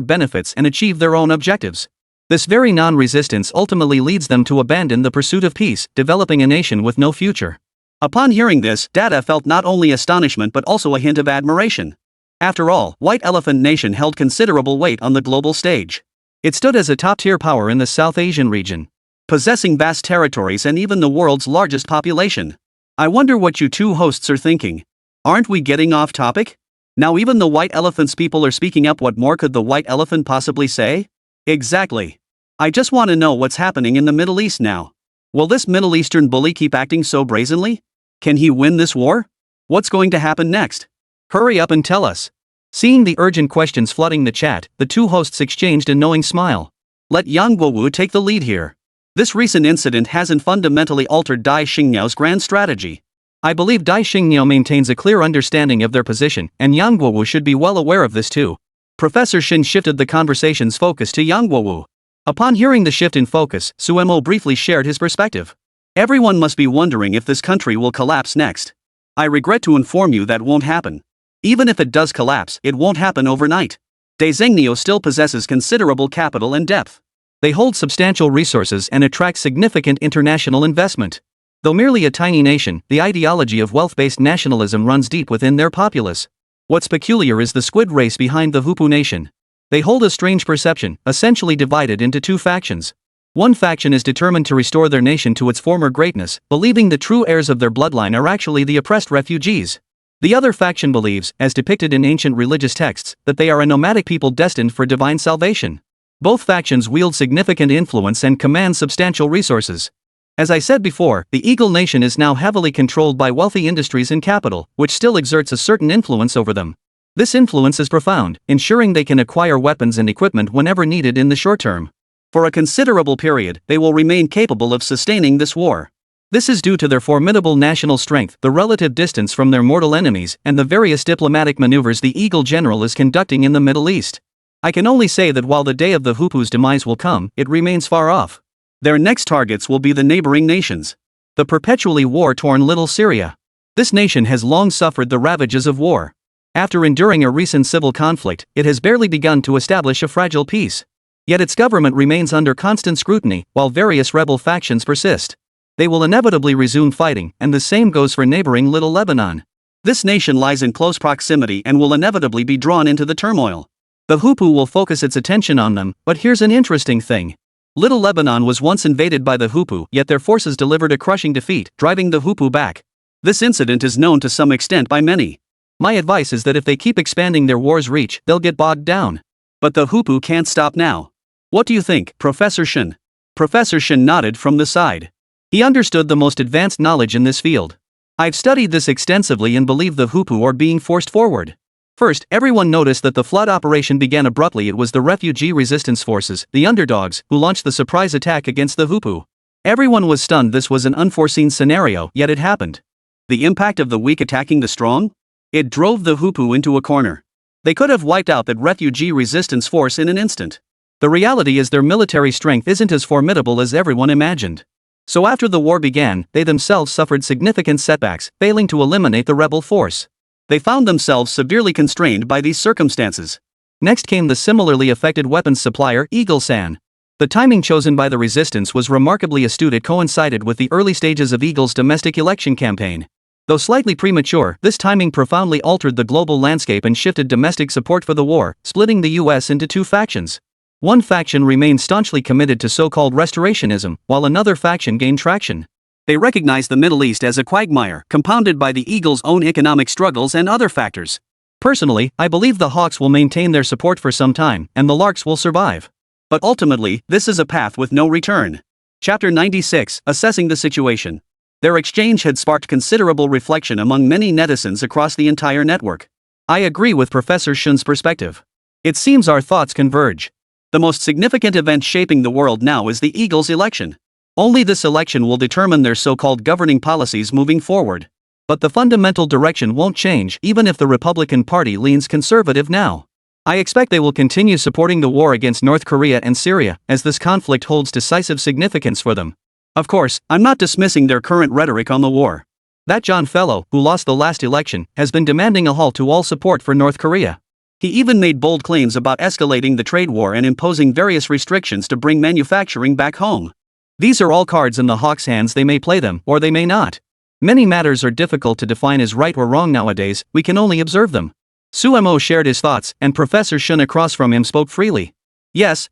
benefits and achieve their own objectives. This very non-resistance ultimately leads them to abandon the pursuit of peace, developing a nation with no future. Upon hearing this, Dada felt not only astonishment but also a hint of admiration. After all, White Elephant Nation held considerable weight on the global stage. It stood as a top-tier power in the South Asian region, possessing vast territories and even the world's largest population. I wonder what you two hosts are thinking. Aren't we getting off topic? Now even the White Elephant's people are speaking up. What more could the White Elephant possibly say? Exactly. I just want to know what's happening in the Middle East now. Will this Middle Eastern bully keep acting so brazenly? Can he win this war? What's going to happen next? Hurry up and tell us. Seeing the urgent questions flooding the chat, the two hosts exchanged a knowing smile. Let Yang Guowu take the lead here. This recent incident hasn't fundamentally altered Dai Xingniao's grand strategy. I believe Dai Xingniao maintains a clear understanding of their position, and Yang Guowu should be well aware of this too. Professor Shin shifted the conversation's focus to Yang Guowu. Upon hearing the shift in focus, Suemo briefly shared his perspective. Everyone must be wondering if this country will collapse next. I regret to inform you that won't happen. Even if it does collapse, it won't happen overnight. Dai Xingniao still possesses considerable capital and depth. They hold substantial resources and attract significant international investment. Though merely a tiny nation, the ideology of wealth-based nationalism runs deep within their populace. What's peculiar is the squid race behind the Hupu nation. They hold a strange perception, essentially divided into two factions. One faction is determined to restore their nation to its former greatness, believing the true heirs of their bloodline are actually the oppressed refugees. The other faction believes, as depicted in ancient religious texts, that they are a nomadic people destined for divine salvation. Both factions wield significant influence and command substantial resources. As I said before, the Eagle Nation is now heavily controlled by wealthy industries and capital, which still exerts a certain influence over them. This influence is profound, ensuring they can acquire weapons and equipment whenever needed in the short term. For a considerable period, they will remain capable of sustaining this war. This is due to their formidable national strength, the relative distance from their mortal enemies, and the various diplomatic maneuvers the Eagle General is conducting in the Middle East. I can only say that while the day of the Hupu's demise will come, it remains far off. Their next targets will be the neighboring nations. The perpetually war-torn Little Syria. This nation has long suffered the ravages of war. After enduring a recent civil conflict, it has barely begun to establish a fragile peace. Yet its government remains under constant scrutiny, while various rebel factions persist. They will inevitably resume fighting, and the same goes for neighboring Little Lebanon. This nation lies in close proximity and will inevitably be drawn into the turmoil. The Hupu will focus its attention on them, but here's an interesting thing. Little Lebanon was once invaded by the Hupu, yet their forces delivered a crushing defeat, driving the Hupu back. This incident is known to some extent by many. My advice is that if they keep expanding their war's reach, they'll get bogged down. But the Hupu can't stop now. What do you think, Professor Shin? Professor Shin nodded from the side. He understood the most advanced knowledge in this field. I've studied this extensively and believe the Hupu are being forced forward. First, everyone noticed that the flood operation began abruptly. It was the refugee resistance forces, the underdogs, who launched the surprise attack against the Hupu. Everyone was stunned. This was an unforeseen scenario, yet it happened. The impact of the weak attacking the strong? It drove the Hupu into a corner. They could have wiped out that refugee resistance force in an instant. The reality is their military strength isn't as formidable as everyone imagined. So after the war began, they themselves suffered significant setbacks, failing to eliminate the rebel force. They found themselves severely constrained by these circumstances. Next came the similarly affected weapons supplier, Eagle-san. The timing chosen by the resistance was remarkably astute. It coincided with the early stages of Eagle's domestic election campaign. Though slightly premature, this timing profoundly altered the global landscape and shifted domestic support for the war, splitting the US into two factions. One faction remained staunchly committed to so-called restorationism, while another faction gained traction. They recognized the Middle East as a quagmire, compounded by the Eagle's own economic struggles and other factors. Personally, I believe the Hawks will maintain their support for some time, and the Larks will survive. But ultimately, this is a path with no return. Chapter 96, Assessing the Situation. Their exchange had sparked considerable reflection among many netizens across the entire network. I agree with Professor Shun's perspective. It seems our thoughts converge. The most significant event shaping the world now is the Eagles' election. Only this election will determine their so-called governing policies moving forward. But the fundamental direction won't change even if the Republican Party leans conservative now. I expect they will continue supporting the war against North Korea and Syria, as this conflict holds decisive significance for them. Of course, I'm not dismissing their current rhetoric on the war. That John fellow, who lost the last election, has been demanding a halt to all support for North Korea. He even made bold claims about escalating the trade war and imposing various restrictions to bring manufacturing back home. These are all cards in the Hawks' hands. They may play them, or they may not. Many matters are difficult to define as right or wrong nowadays, we can only observe them. Suemo shared his thoughts, and Professor Shun across from him spoke freely. Yes.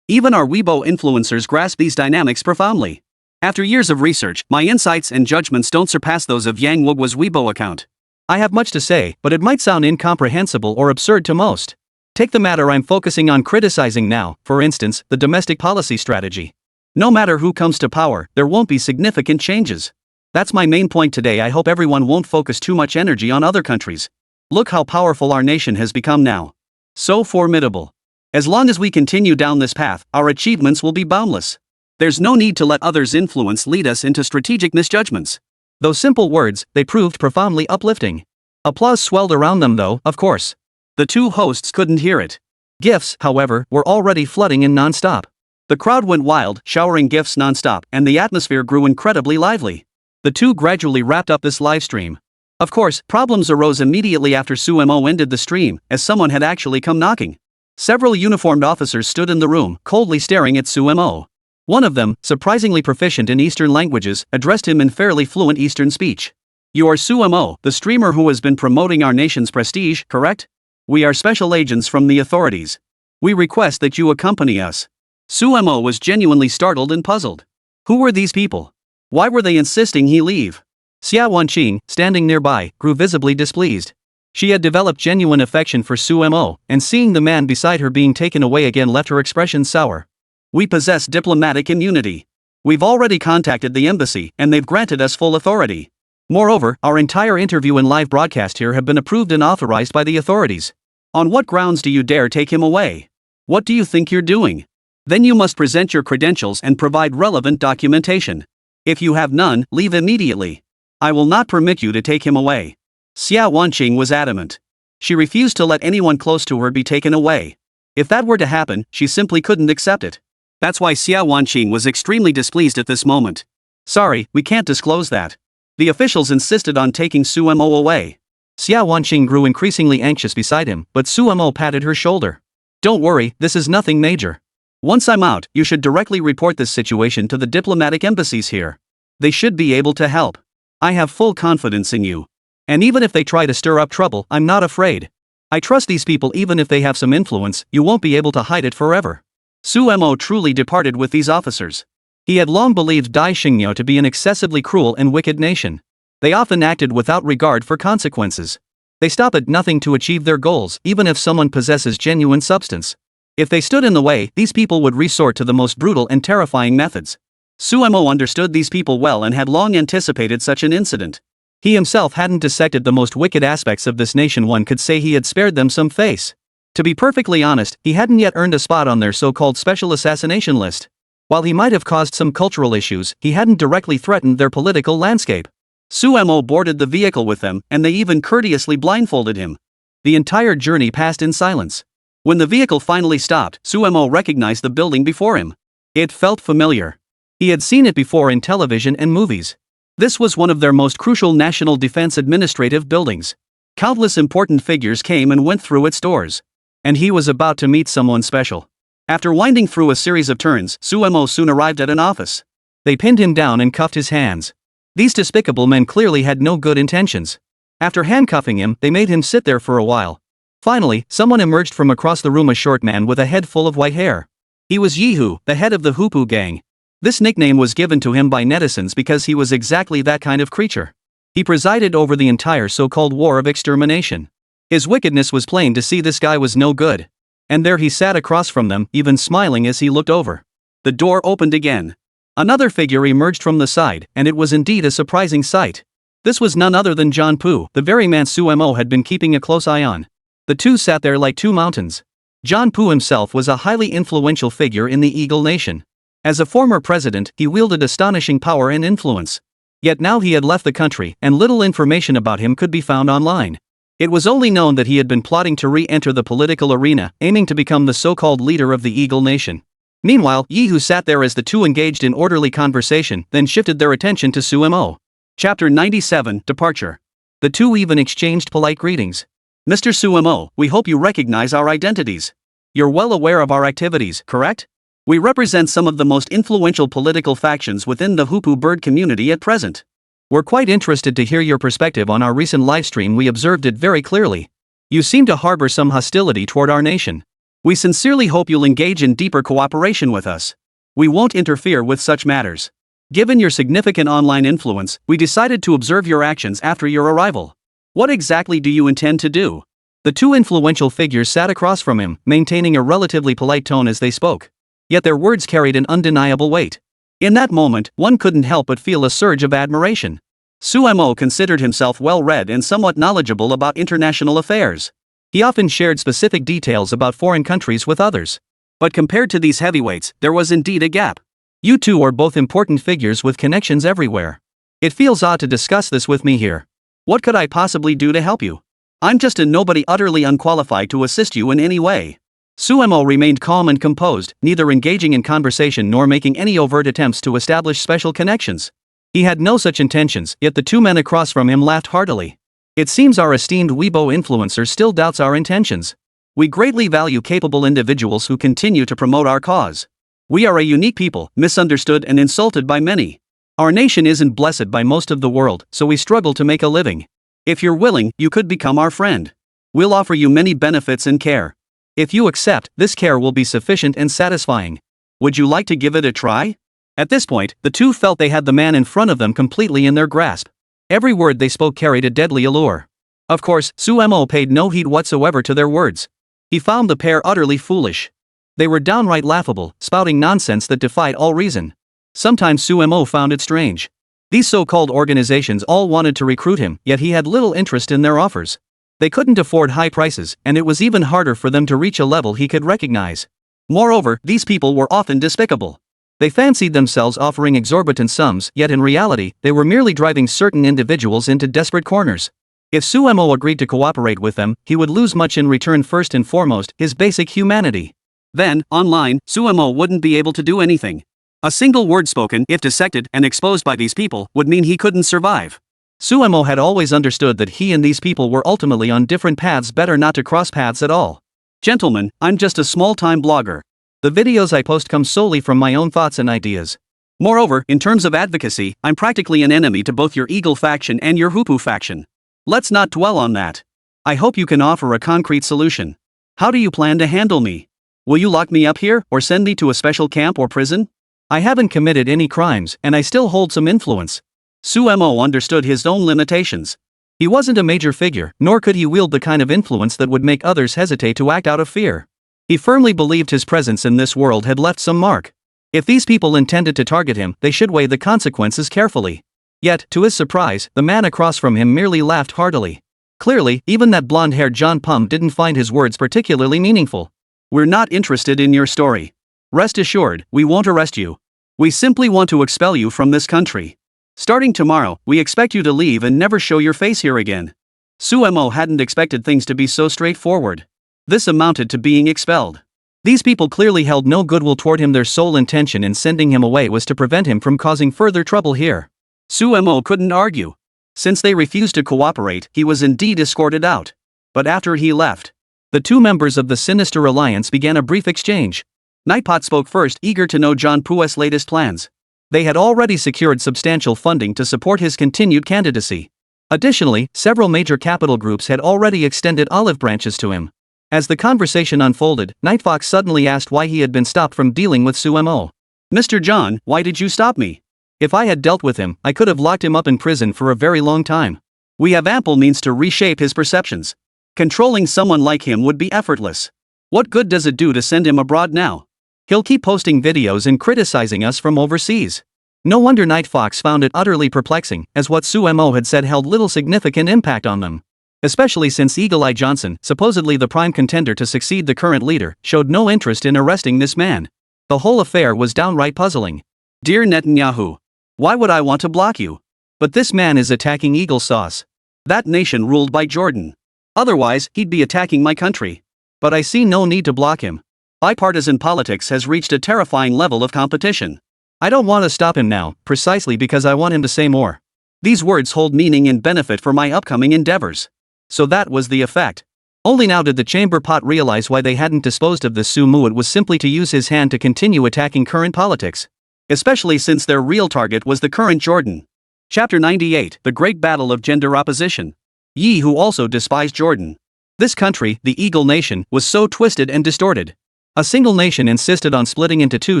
Even our Weibo influencers grasp these dynamics profoundly. After years of research, my insights and judgments don't surpass those of Yang Wugwa's Weibo account. I have much to say, but it might sound incomprehensible or absurd to most. Take the matter I'm focusing on criticizing now, for instance, the domestic policy strategy. No matter who comes to power, there won't be significant changes. That's my main point today. I hope everyone won't focus too much energy on other countries. Look how powerful our nation has become now. So formidable. As long as we continue down this path, our achievements will be boundless. There's no need to let others' influence lead us into strategic misjudgments. Those simple words, they proved profoundly uplifting. Applause swelled around them though, of course. The two hosts couldn't hear it. Gifts, however, were already flooding in non-stop. The crowd went wild, showering gifts non-stop, and the atmosphere grew incredibly lively. The two gradually wrapped up this live stream. Of course, problems arose immediately after Suemo ended the stream, as someone had actually come knocking. Several uniformed officers stood in the room, coldly staring at Suemo. One of them, surprisingly proficient in Eastern languages, addressed him in fairly fluent Eastern speech. You are Suemo, the streamer who has been promoting our nation's prestige, correct? We are special agents from the authorities. We request that you accompany us. Suemo was genuinely startled and puzzled. Who were these people? Why were they insisting he leave? Xia Wanqing, standing nearby, grew visibly displeased. She had developed genuine affection for Suemo, and seeing the man beside her being taken away again left her expression sour. We possess diplomatic immunity. We've already contacted the embassy, and they've granted us full authority. Moreover, our entire interview and live broadcast here have been approved and authorized by the authorities. On what grounds do you dare take him away? What do you think you're doing? Then you must present your credentials and provide relevant documentation. If you have none, leave immediately. I will not permit you to take him away. Xia Wanqing was adamant. She refused to let anyone close to her be taken away. If that were to happen, she simply couldn't accept it. That's why Xia Wanqing was extremely displeased at this moment. Sorry, we can't disclose that. The officials insisted on taking Suemo away. Xia Wanqing grew increasingly anxious beside him, but Suemo patted her shoulder. Don't worry, this is nothing major. Once I'm out, you should directly report this situation to the diplomatic embassies here. They should be able to help. I have full confidence in you. And even if they try to stir up trouble, I'm not afraid. I trust these people. Even if they have some influence, you won't be able to hide it forever. Suemo truly departed with these officers. He had long believed Dai Xingyo to be an excessively cruel and wicked nation. They often acted without regard for consequences. They stop at nothing to achieve their goals, even if someone possesses genuine substance. If they stood in the way, these people would resort to the most brutal and terrifying methods. Suemo understood these people well and had long anticipated such an incident. He himself hadn't dissected the most wicked aspects of this nation. One could say he had spared them some face. To be perfectly honest, he hadn't yet earned a spot on their so-called special assassination list. While he might have caused some cultural issues, he hadn't directly threatened their political landscape. Suemo boarded the vehicle with them, and they even courteously blindfolded him. The entire journey passed in silence. When the vehicle finally stopped, Suemo recognized the building before him. It felt familiar. He had seen it before in television and movies. This was one of their most crucial national defense administrative buildings. Countless important figures came and went through its doors. And he was about to meet someone special. After winding through a series of turns, Suemo soon arrived at an office. They pinned him down and cuffed his hands. These despicable men clearly had no good intentions. After handcuffing him, they made him sit there for a while. Finally, someone emerged from across the room, a short man with a head full of white hair. He was Yehu, the head of the Hoopu gang. This nickname was given to him by netizens because he was exactly that kind of creature. He presided over the entire so-called war of extermination. His wickedness was plain to see. This guy was no good. And there he sat across from them, even smiling as he looked over. The door opened again. Another figure emerged from the side, and it was indeed a surprising sight. This was none other than John Poo, the very man Sumo had been keeping a close eye on. The two sat there like two mountains. John Poo himself was a highly influential figure in the Eagle Nation. As a former president, he wielded astonishing power and influence. Yet now he had left the country, and little information about him could be found online. It was only known that he had been plotting to re-enter the political arena, aiming to become the so-called leader of the Eagle Nation. Meanwhile, Yehu sat there as the two engaged in orderly conversation, then shifted their attention to Sumo. Chapter 97, Departure. The two even exchanged polite greetings. Mr. Sumo, we hope you recognize our identities. You're well aware of our activities, correct? We represent some of the most influential political factions within the Hoopu bird community at present. We're quite interested to hear your perspective on our recent livestream. We observed it very clearly. You seem to harbor some hostility toward our nation. We sincerely hope you'll engage in deeper cooperation with us. We won't interfere with such matters. Given your significant online influence, we decided to observe your actions after your arrival. What exactly do you intend to do? The two influential figures sat across from him, maintaining a relatively polite tone as they spoke. Yet their words carried an undeniable weight. In that moment, one couldn't help but feel a surge of admiration. Sumo considered himself well-read and somewhat knowledgeable about international affairs. He often shared specific details about foreign countries with others. But compared to these heavyweights, there was indeed a gap. You two are both important figures with connections everywhere. It feels odd to discuss this with me here. What could I possibly do to help you? I'm just a nobody, utterly unqualified to assist you in any way. Sumo remained calm and composed, neither engaging in conversation nor making any overt attempts to establish special connections. He had no such intentions, yet the two men across from him laughed heartily. It seems our esteemed Weibo influencer still doubts our intentions. We greatly value capable individuals who continue to promote our cause. We are a unique people, misunderstood and insulted by many. Our nation isn't blessed by most of the world, so we struggle to make a living. If you're willing, you could become our friend. We'll offer you many benefits and care. If you accept, this care will be sufficient and satisfying. Would you like to give it a try? At this point, the two felt they had the man in front of them completely in their grasp. Every word they spoke carried a deadly allure. Of course, Sumo paid no heed whatsoever to their words. He found the pair utterly foolish. They were downright laughable, spouting nonsense that defied all reason. Sometimes Sumo found it strange. These so-called organizations all wanted to recruit him, yet he had little interest in their offers. They couldn't afford high prices, and it was even harder for them to reach a level he could recognize. Moreover, these people were often despicable. They fancied themselves offering exorbitant sums, yet in reality, they were merely driving certain individuals into desperate corners. If Sumo agreed to cooperate with them, he would lose much in return. First and foremost, his basic humanity. Then, online, Sumo wouldn't be able to do anything. A single word spoken, if dissected and exposed by these people, would mean he couldn't survive. Sumo had always understood that he and these people were ultimately on different paths. Better not to cross paths at all. Gentlemen, I'm just a small-time blogger. The videos I post come solely from my own thoughts and ideas. Moreover, in terms of advocacy, I'm practically an enemy to both your Eagle faction and your Hoopu faction. Let's not dwell on that. I hope you can offer a concrete solution. How do you plan to handle me? Will you lock me up here, or send me to a special camp or prison? I haven't committed any crimes, and I still hold some influence. Sumo understood his own limitations. He wasn't a major figure, nor could he wield the kind of influence that would make others hesitate to act out of fear. He firmly believed his presence in this world had left some mark. If these people intended to target him, they should weigh the consequences carefully. Yet, to his surprise, the man across from him merely laughed heartily. Clearly, even that blonde-haired John Pum didn't find his words particularly meaningful. We're not interested in your story. Rest assured, we won't arrest you. We simply want to expel you from this country. Starting tomorrow, we expect you to leave and never show your face here again. Sumo hadn't expected things to be so straightforward. This amounted to being expelled. These people clearly held no goodwill toward him. Their sole intention in sending him away was to prevent him from causing further trouble here. Sumo couldn't argue. Since they refused to cooperate, he was indeed escorted out. But after he left, the two members of the Sinister Alliance began a brief exchange. Nightpot spoke first, eager to know John Pu's latest plans. They had already secured substantial funding to support his continued candidacy. Additionally, several major capital groups had already extended olive branches to him. As the conversation unfolded, Nightfox suddenly asked why he had been stopped from dealing with Sumo. "Mr. John, why did you stop me? If I had dealt with him, I could have locked him up in prison for a very long time. We have ample means to reshape his perceptions. Controlling someone like him would be effortless. What good does it do to send him abroad now? He'll keep posting videos and criticizing us from overseas." No wonder Nightfox found it utterly perplexing, as what Sumo had said held little significant impact on them. Especially since Eagle Eye Johnson, supposedly the prime contender to succeed the current leader, showed no interest in arresting this man. The whole affair was downright puzzling. "Dear Netanyahu, why would I want to block you? But this man is attacking Eagle Sauce. That nation ruled by Jordan. Otherwise, he'd be attacking my country. But I see no need to block him. Bipartisan politics has reached a terrifying level of competition. I don't want to stop him now, precisely because I want him to say more. These words hold meaning and benefit for my upcoming endeavors." So that was the effect. Only now did the chamber pot realize why they hadn't disposed of this Sumu. It was simply to use his hand to continue attacking current politics. Especially since their real target was the current Jordan. Chapter 98, The Great Battle of Gender Opposition. Ye who also despised Jordan. This country, the Eagle Nation, was so twisted and distorted. A single nation insisted on splitting into two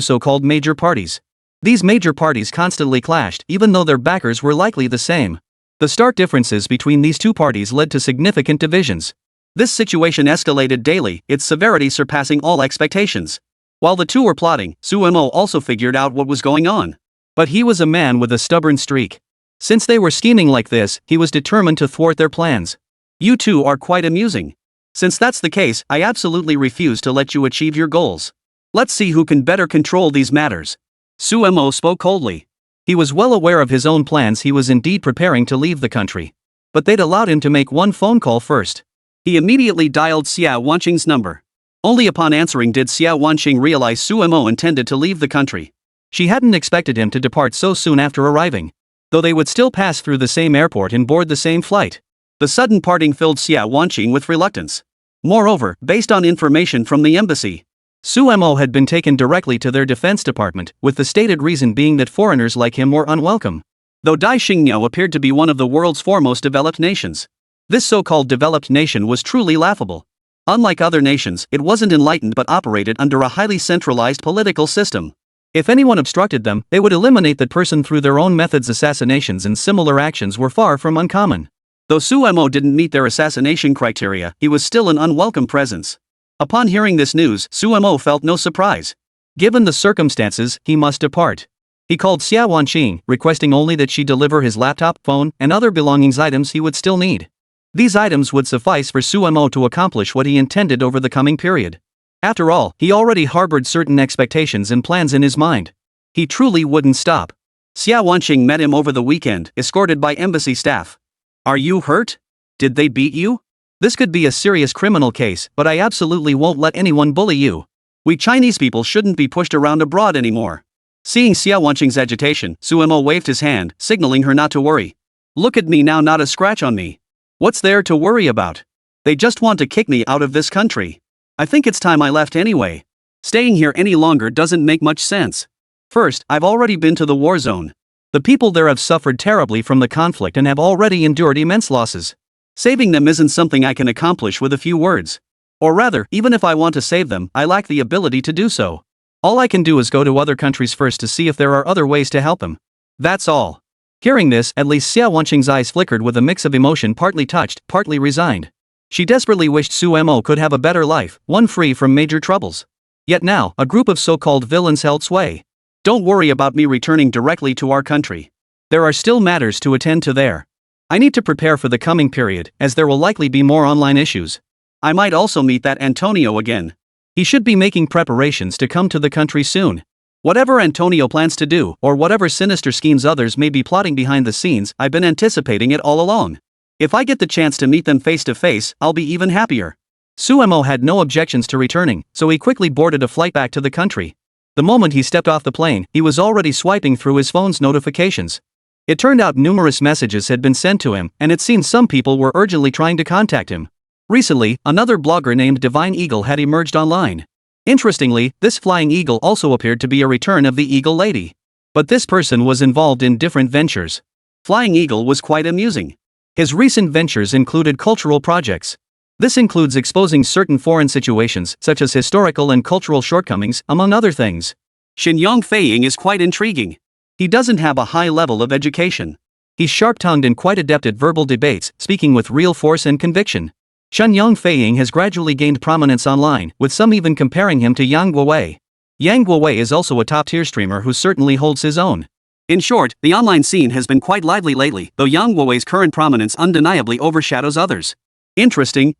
so-called major parties. These major parties constantly clashed, even though their backers were likely the same. The stark differences between these two parties led to significant divisions. This situation escalated daily, its severity surpassing all expectations. While the two were plotting, Sumo also figured out what was going on. But he was a man with a stubborn streak. Since they were scheming like this, he was determined to thwart their plans. "You two are quite amusing. Since that's the case, I absolutely refuse to let you achieve your goals. Let's see who can better control these matters." Sumo spoke coldly. He was well aware of his own plans. He was indeed preparing to leave the country. But they'd allowed him to make one phone call first. He immediately dialed Xia Wanqing's number. Only upon answering did Xia Wanqing realize Sumo intended to leave the country. She hadn't expected him to depart so soon after arriving. Though they would still pass through the same airport and board the same flight. The sudden parting filled Xia Wanqing with reluctance. Moreover, based on information from the embassy, Sumo had been taken directly to their defense department, with the stated reason being that foreigners like him were unwelcome. Though Dai Xingniao appeared to be one of the world's foremost developed nations, this so-called developed nation was truly laughable. Unlike other nations, it wasn't enlightened but operated under a highly centralized political system. If anyone obstructed them, they would eliminate that person through their own methods. Assassinations and similar actions were far from uncommon. Though Sumo didn't meet their assassination criteria, he was still an unwelcome presence. Upon hearing this news, Sumo felt no surprise. Given the circumstances, he must depart. He called Xia Wanqing, requesting only that she deliver his laptop, phone, and other belongings, items he would still need. These items would suffice for Sumo to accomplish what he intended over the coming period. After all, he already harbored certain expectations and plans in his mind. He truly wouldn't stop. Xia Wanqing met him over the weekend, escorted by embassy staff. "Are you hurt? Did they beat you? This could be a serious criminal case, but I absolutely won't let anyone bully you. We Chinese people shouldn't be pushed around abroad anymore." Seeing Xia Wanqing's agitation, Sumo waved his hand, signaling her not to worry. "Look at me now, not a scratch on me. What's there to worry about? They just want to kick me out of this country. I think it's time I left anyway. Staying here any longer doesn't make much sense. First, I've already been to the war zone. The people there have suffered terribly from the conflict and have already endured immense losses. Saving them isn't something I can accomplish with a few words. Or rather, even if I want to save them, I lack the ability to do so. All I can do is go to other countries first to see if there are other ways to help them. That's all." Hearing this, at least Xia Wanqing's eyes flickered with a mix of emotion, partly touched, partly resigned. She desperately wished Sumo could have a better life, one free from major troubles. Yet now, a group of so-called villains held sway. "Don't worry about me returning directly to our country. There are still matters to attend to there. I need to prepare for the coming period, as there will likely be more online issues. I might also meet that Antonio again. He should be making preparations to come to the country soon. Whatever Antonio plans to do, or whatever sinister schemes others may be plotting behind the scenes, I've been anticipating it all along. If I get the chance to meet them face to face, I'll be even happier." Sumo had no objections to returning, so he quickly boarded a flight back to the country. The moment he stepped off the plane, he was already swiping through his phone's notifications. It turned out numerous messages had been sent to him, and it seemed some people were urgently trying to contact him. Recently, another blogger named Divine Eagle had emerged online. Interestingly, this flying eagle also appeared to be a return of the Eagle Lady. But this person was involved in different ventures. Flying Eagle was quite amusing. His recent ventures included cultural projects. This includes exposing certain foreign situations, such as historical and cultural shortcomings, among other things. Xinyang Feiying is quite intriguing. He doesn't have a high level of education. He's sharp-tongued and quite adept at verbal debates, speaking with real force and conviction. Xinyang Feiying has gradually gained prominence online, with some even comparing him to Yang Guowei. Yang Guowei is also a top-tier streamer who certainly holds his own. In short, the online scene has been quite lively lately, though Yang Guowei's current prominence undeniably overshadows others. Interesting.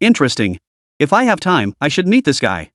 If I have time, I should meet this guy.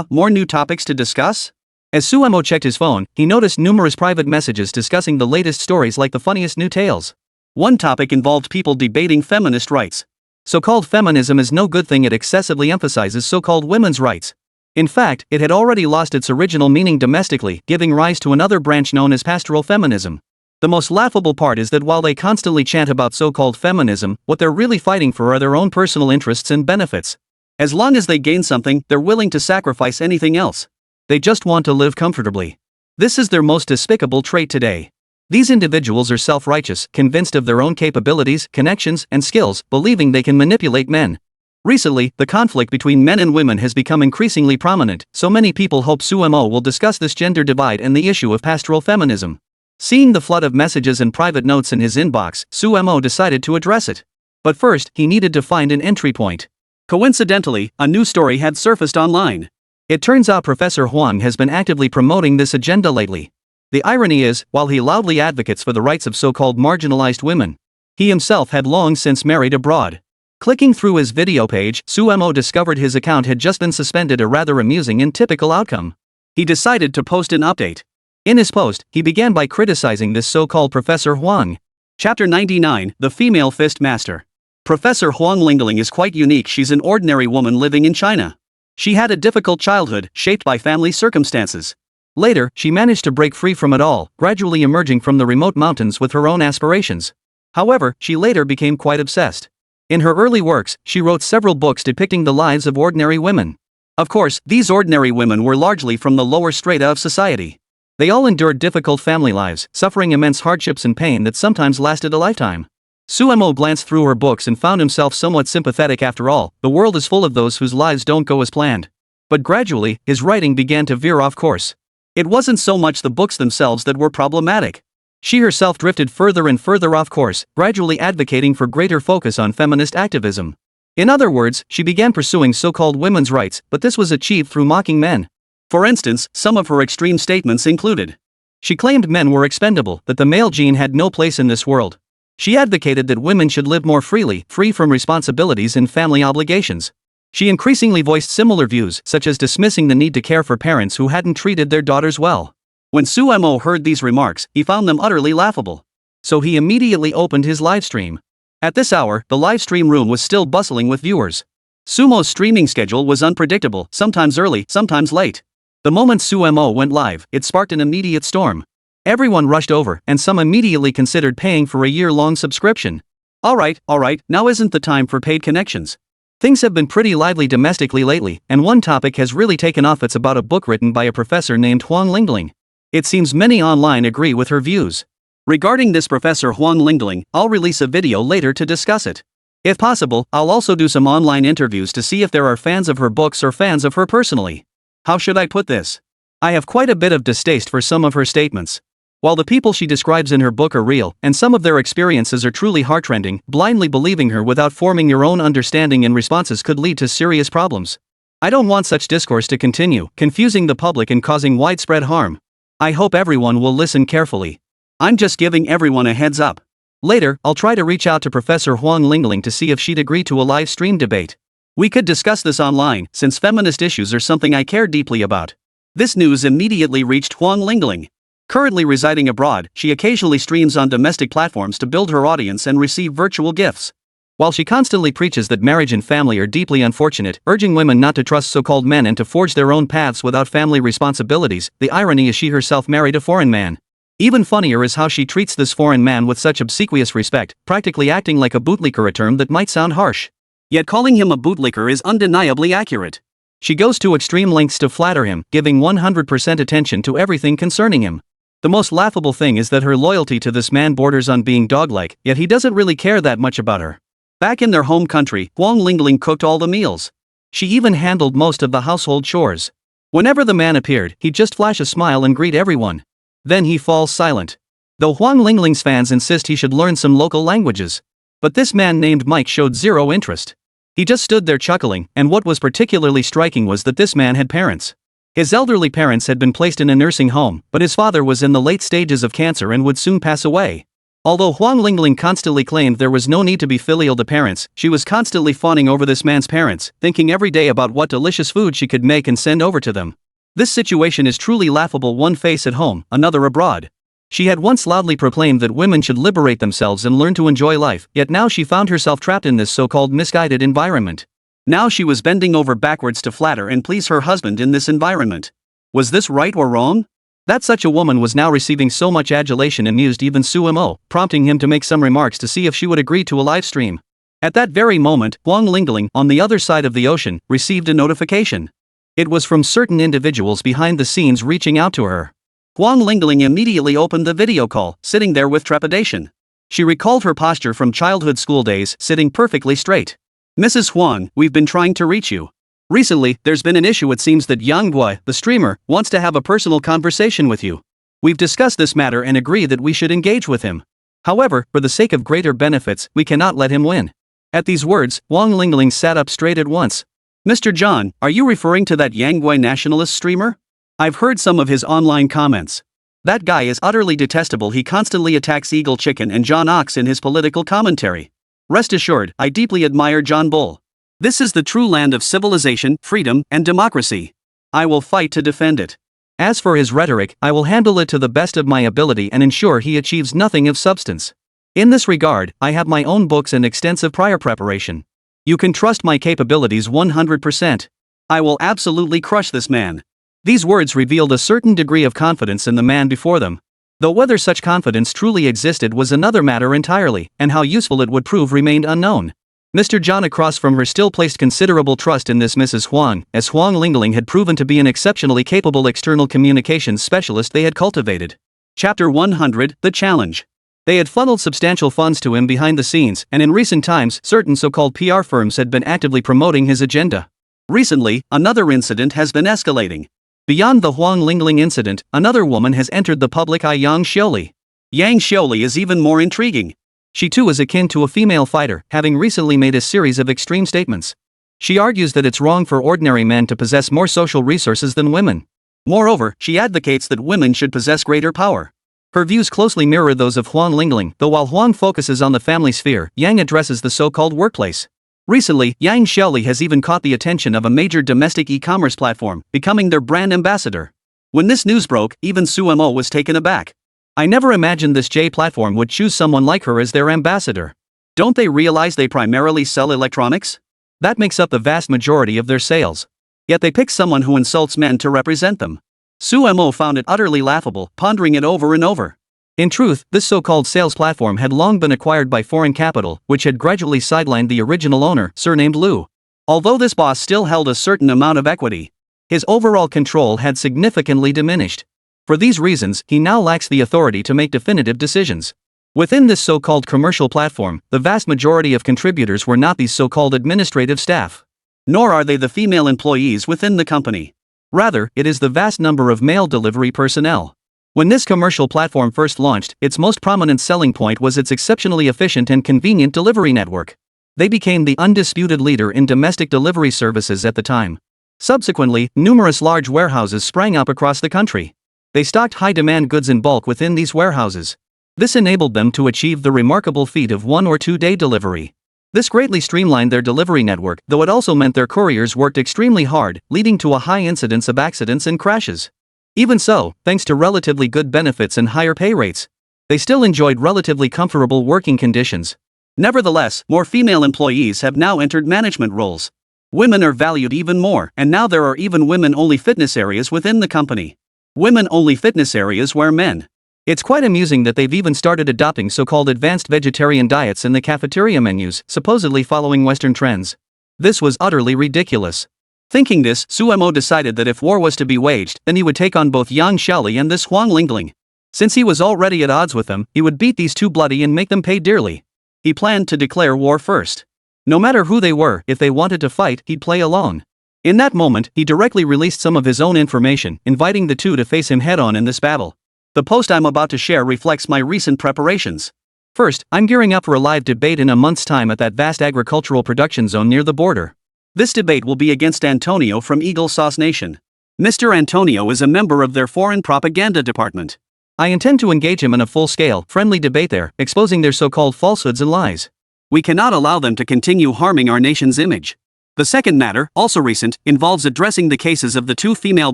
More new topics to discuss? As Suemo checked his phone, he noticed numerous private messages discussing the latest stories like the funniest new tales. One topic involved people debating feminist rights. So-called feminism is no good thing. It excessively emphasizes so-called women's rights. In fact, it had already lost its original meaning domestically, giving rise to another branch known as pastoral feminism. The most laughable part is that while they constantly chant about so-called feminism, what they're really fighting for are their own personal interests and benefits. As long as they gain something, they're willing to sacrifice anything else. They just want to live comfortably. This is their most despicable trait today. These individuals are self-righteous, convinced of their own capabilities, connections, and skills, believing they can manipulate men. Recently, the conflict between men and women has become increasingly prominent, so many people hope Suemo will discuss this gender divide and the issue of pastoral feminism. Seeing the flood of messages and private notes in his inbox, Suemo decided to address it. But first, he needed to find an entry point. Coincidentally, a new story had surfaced online. It turns out Professor Huang has been actively promoting this agenda lately. The irony is, while he loudly advocates for the rights of so-called marginalized women, he himself had long since married abroad. Clicking through his video page, Suemo discovered his account had just been suspended, a rather amusing and typical outcome. He decided to post an update. In his post, he began by criticizing this so-called Professor Huang. Chapter 99, The Female Fist Master. Professor Huang Lingling is quite unique. She's an ordinary woman living in China. She had a difficult childhood, shaped by family circumstances. Later, she managed to break free from it all, gradually emerging from the remote mountains with her own aspirations. However, she later became quite obsessed. In her early works, she wrote several books depicting the lives of ordinary women. Of course, these ordinary women were largely from the lower strata of society. They all endured difficult family lives, suffering immense hardships and pain that sometimes lasted a lifetime. Suemo glanced through her books and found himself somewhat sympathetic. After all, the world is full of those whose lives don't go as planned. But gradually, his writing began to veer off course. It wasn't so much the books themselves that were problematic. She herself drifted further and further off course, gradually advocating for greater focus on feminist activism. In other words, she began pursuing so-called women's rights, but this was achieved through mocking men. For instance, some of her extreme statements included: she claimed men were expendable, that the male gene had no place in this world. She advocated that women should live more freely, free from responsibilities and family obligations. She increasingly voiced similar views, such as dismissing the need to care for parents who hadn't treated their daughters well. When Suemo heard these remarks, he found them utterly laughable. So he immediately opened his livestream. At this hour, the livestream room was still bustling with viewers. Sumo's streaming schedule was unpredictable, sometimes early, sometimes late. The moment Suemo went live, it sparked an immediate storm. Everyone rushed over, and some immediately considered paying for a year-long subscription. Alright, now isn't the time for paid connections. Things have been pretty lively domestically lately, and one topic has really taken off. It's about a book written by a professor named Huang Lingling. It seems many online agree with her views. Regarding this Professor Huang Lingling, I'll release a video later to discuss it. If possible, I'll also do some online interviews to see if there are fans of her books or fans of her personally. How should I put this? I have quite a bit of distaste for some of her statements. While the people she describes in her book are real, and some of their experiences are truly heartrending, blindly believing her without forming your own understanding and responses could lead to serious problems. I don't want such discourse to continue, confusing the public and causing widespread harm. I hope everyone will listen carefully. I'm just giving everyone a heads up. Later, I'll try to reach out to Professor Huang Lingling to see if she'd agree to a live stream debate. We could discuss this online, since feminist issues are something I care deeply about. This news immediately reached Huang Lingling. Currently residing abroad, she occasionally streams on domestic platforms to build her audience and receive virtual gifts. While she constantly preaches that marriage and family are deeply unfortunate, urging women not to trust so-called men and to forge their own paths without family responsibilities, the irony is she herself married a foreign man. Even funnier is how she treats this foreign man with such obsequious respect, practically acting like a bootlicker, a term that might sound harsh. Yet calling him a bootlicker is undeniably accurate. She goes to extreme lengths to flatter him, giving 100% attention to everything concerning him. The most laughable thing is that her loyalty to this man borders on being dog-like, yet he doesn't really care that much about her. Back in their home country, Huang Lingling cooked all the meals. She even handled most of the household chores. Whenever the man appeared, he'd just flash a smile and greet everyone. Then he falls silent. Though Huang Lingling's fans insist he should learn some local languages. But this man named Mike showed zero interest. He just stood there chuckling, and what was particularly striking was that this man had parents. His elderly parents had been placed in a nursing home, but his father was in the late stages of cancer and would soon pass away. Although Huang Lingling constantly claimed there was no need to be filial to parents, she was constantly fawning over this man's parents, thinking every day about what delicious food she could make and send over to them. This situation is truly laughable, one face at home, another abroad. She had once loudly proclaimed that women should liberate themselves and learn to enjoy life, yet now she found herself trapped in this so-called misguided environment. Now she was bending over backwards to flatter and please her husband in this environment. Was this right or wrong? That such a woman was now receiving so much adulation amused even Sumo, prompting him to make some remarks to see if she would agree to a live stream. At that very moment, Huang Lingling, on the other side of the ocean, received a notification. It was from certain individuals behind the scenes reaching out to her. Huang Lingling immediately opened the video call, sitting there with trepidation. She recalled her posture from childhood school days, sitting perfectly straight. "Mrs. Huang, we've been trying to reach you. Recently, there's been an issue. It seems that Yang Gui, the streamer, wants to have a personal conversation with you. We've discussed this matter and agree that we should engage with him. However, for the sake of greater benefits, we cannot let him win." At these words, Huang Lingling sat up straight at once. "Mr. John, are you referring to that Yang Gui nationalist streamer? I've heard some of his online comments. That guy is utterly detestable. He constantly attacks Eagle Chicken and John Ox in his political commentary. Rest assured, I deeply admire John Bull. This is the true land of civilization, freedom, and democracy. I will fight to defend it. As for his rhetoric, I will handle it to the best of my ability and ensure he achieves nothing of substance. In this regard, I have my own books and extensive prior preparation. You can trust my capabilities 100%. I will absolutely crush this man." These words revealed a certain degree of confidence in the man before them. Though whether such confidence truly existed was another matter entirely, and how useful it would prove remained unknown. Mr. John across from her still placed considerable trust in this Mrs. Huang, as Huang Lingling had proven to be an exceptionally capable external communications specialist they had cultivated. Chapter 100, The Challenge. They had funneled substantial funds to him behind the scenes, and in recent times, certain so-called PR firms had been actively promoting his agenda. Recently, another incident has been escalating. Beyond the Huang Lingling incident, another woman has entered the public eye, Yang Xiaoli. Yang Xiaoli is even more intriguing. She too is akin to a female fighter, having recently made a series of extreme statements. She argues that it's wrong for ordinary men to possess more social resources than women. Moreover, she advocates that women should possess greater power. Her views closely mirror those of Huang Lingling, though while Huang focuses on the family sphere, Yang addresses the so-called workplace. Recently, Yang Xiaoli has even caught the attention of a major domestic e-commerce platform, becoming their brand ambassador. When this news broke, even Sumo was taken aback. "I never imagined this J platform would choose someone like her as their ambassador. Don't they realize they primarily sell electronics? That makes up the vast majority of their sales. Yet they pick someone who insults men to represent them." Sumo found it utterly laughable, pondering it over and over. In truth, this so-called sales platform had long been acquired by foreign capital, which had gradually sidelined the original owner, surnamed Liu. Although this boss still held a certain amount of equity, his overall control had significantly diminished. For these reasons, he now lacks the authority to make definitive decisions. Within this so-called commercial platform, the vast majority of contributors were not these so-called administrative staff. Nor are they the female employees within the company. Rather, it is the vast number of male delivery personnel. When this commercial platform first launched, its most prominent selling point was its exceptionally efficient and convenient delivery network. They became the undisputed leader in domestic delivery services at the time. Subsequently, numerous large warehouses sprang up across the country. They stocked high-demand goods in bulk within these warehouses. This enabled them to achieve the remarkable feat of 1 or 2 day delivery. This greatly streamlined their delivery network, though it also meant their couriers worked extremely hard, leading to a high incidence of accidents and crashes. Even so, thanks to relatively good benefits and higher pay rates, they still enjoyed relatively comfortable working conditions. Nevertheless, more female employees have now entered management roles. Women are valued even more, and now there are even women-only fitness areas within the company. Women-only fitness areas where men. It's quite amusing that they've even started adopting so-called advanced vegetarian diets in the cafeteria menus, supposedly following Western trends. This was utterly ridiculous. Thinking this, Sumo decided that if war was to be waged, then he would take on both Yang Xiaoli and this Huang Lingling. Since he was already at odds with them, he would beat these two bloody and make them pay dearly. He planned to declare war first. No matter who they were, if they wanted to fight, he'd play along. In that moment, he directly released some of his own information, inviting the two to face him head-on in this battle. The post I'm about to share reflects my recent preparations. First, I'm gearing up for a live debate in a month's time at that vast agricultural production zone near the border. This debate will be against Antonio from Eagle Sauce Nation. Mr. Antonio is a member of their foreign propaganda department. I intend to engage him in a full-scale, friendly debate there, exposing their so-called falsehoods and lies. We cannot allow them to continue harming our nation's image. The second matter, also recent, involves addressing the cases of the two female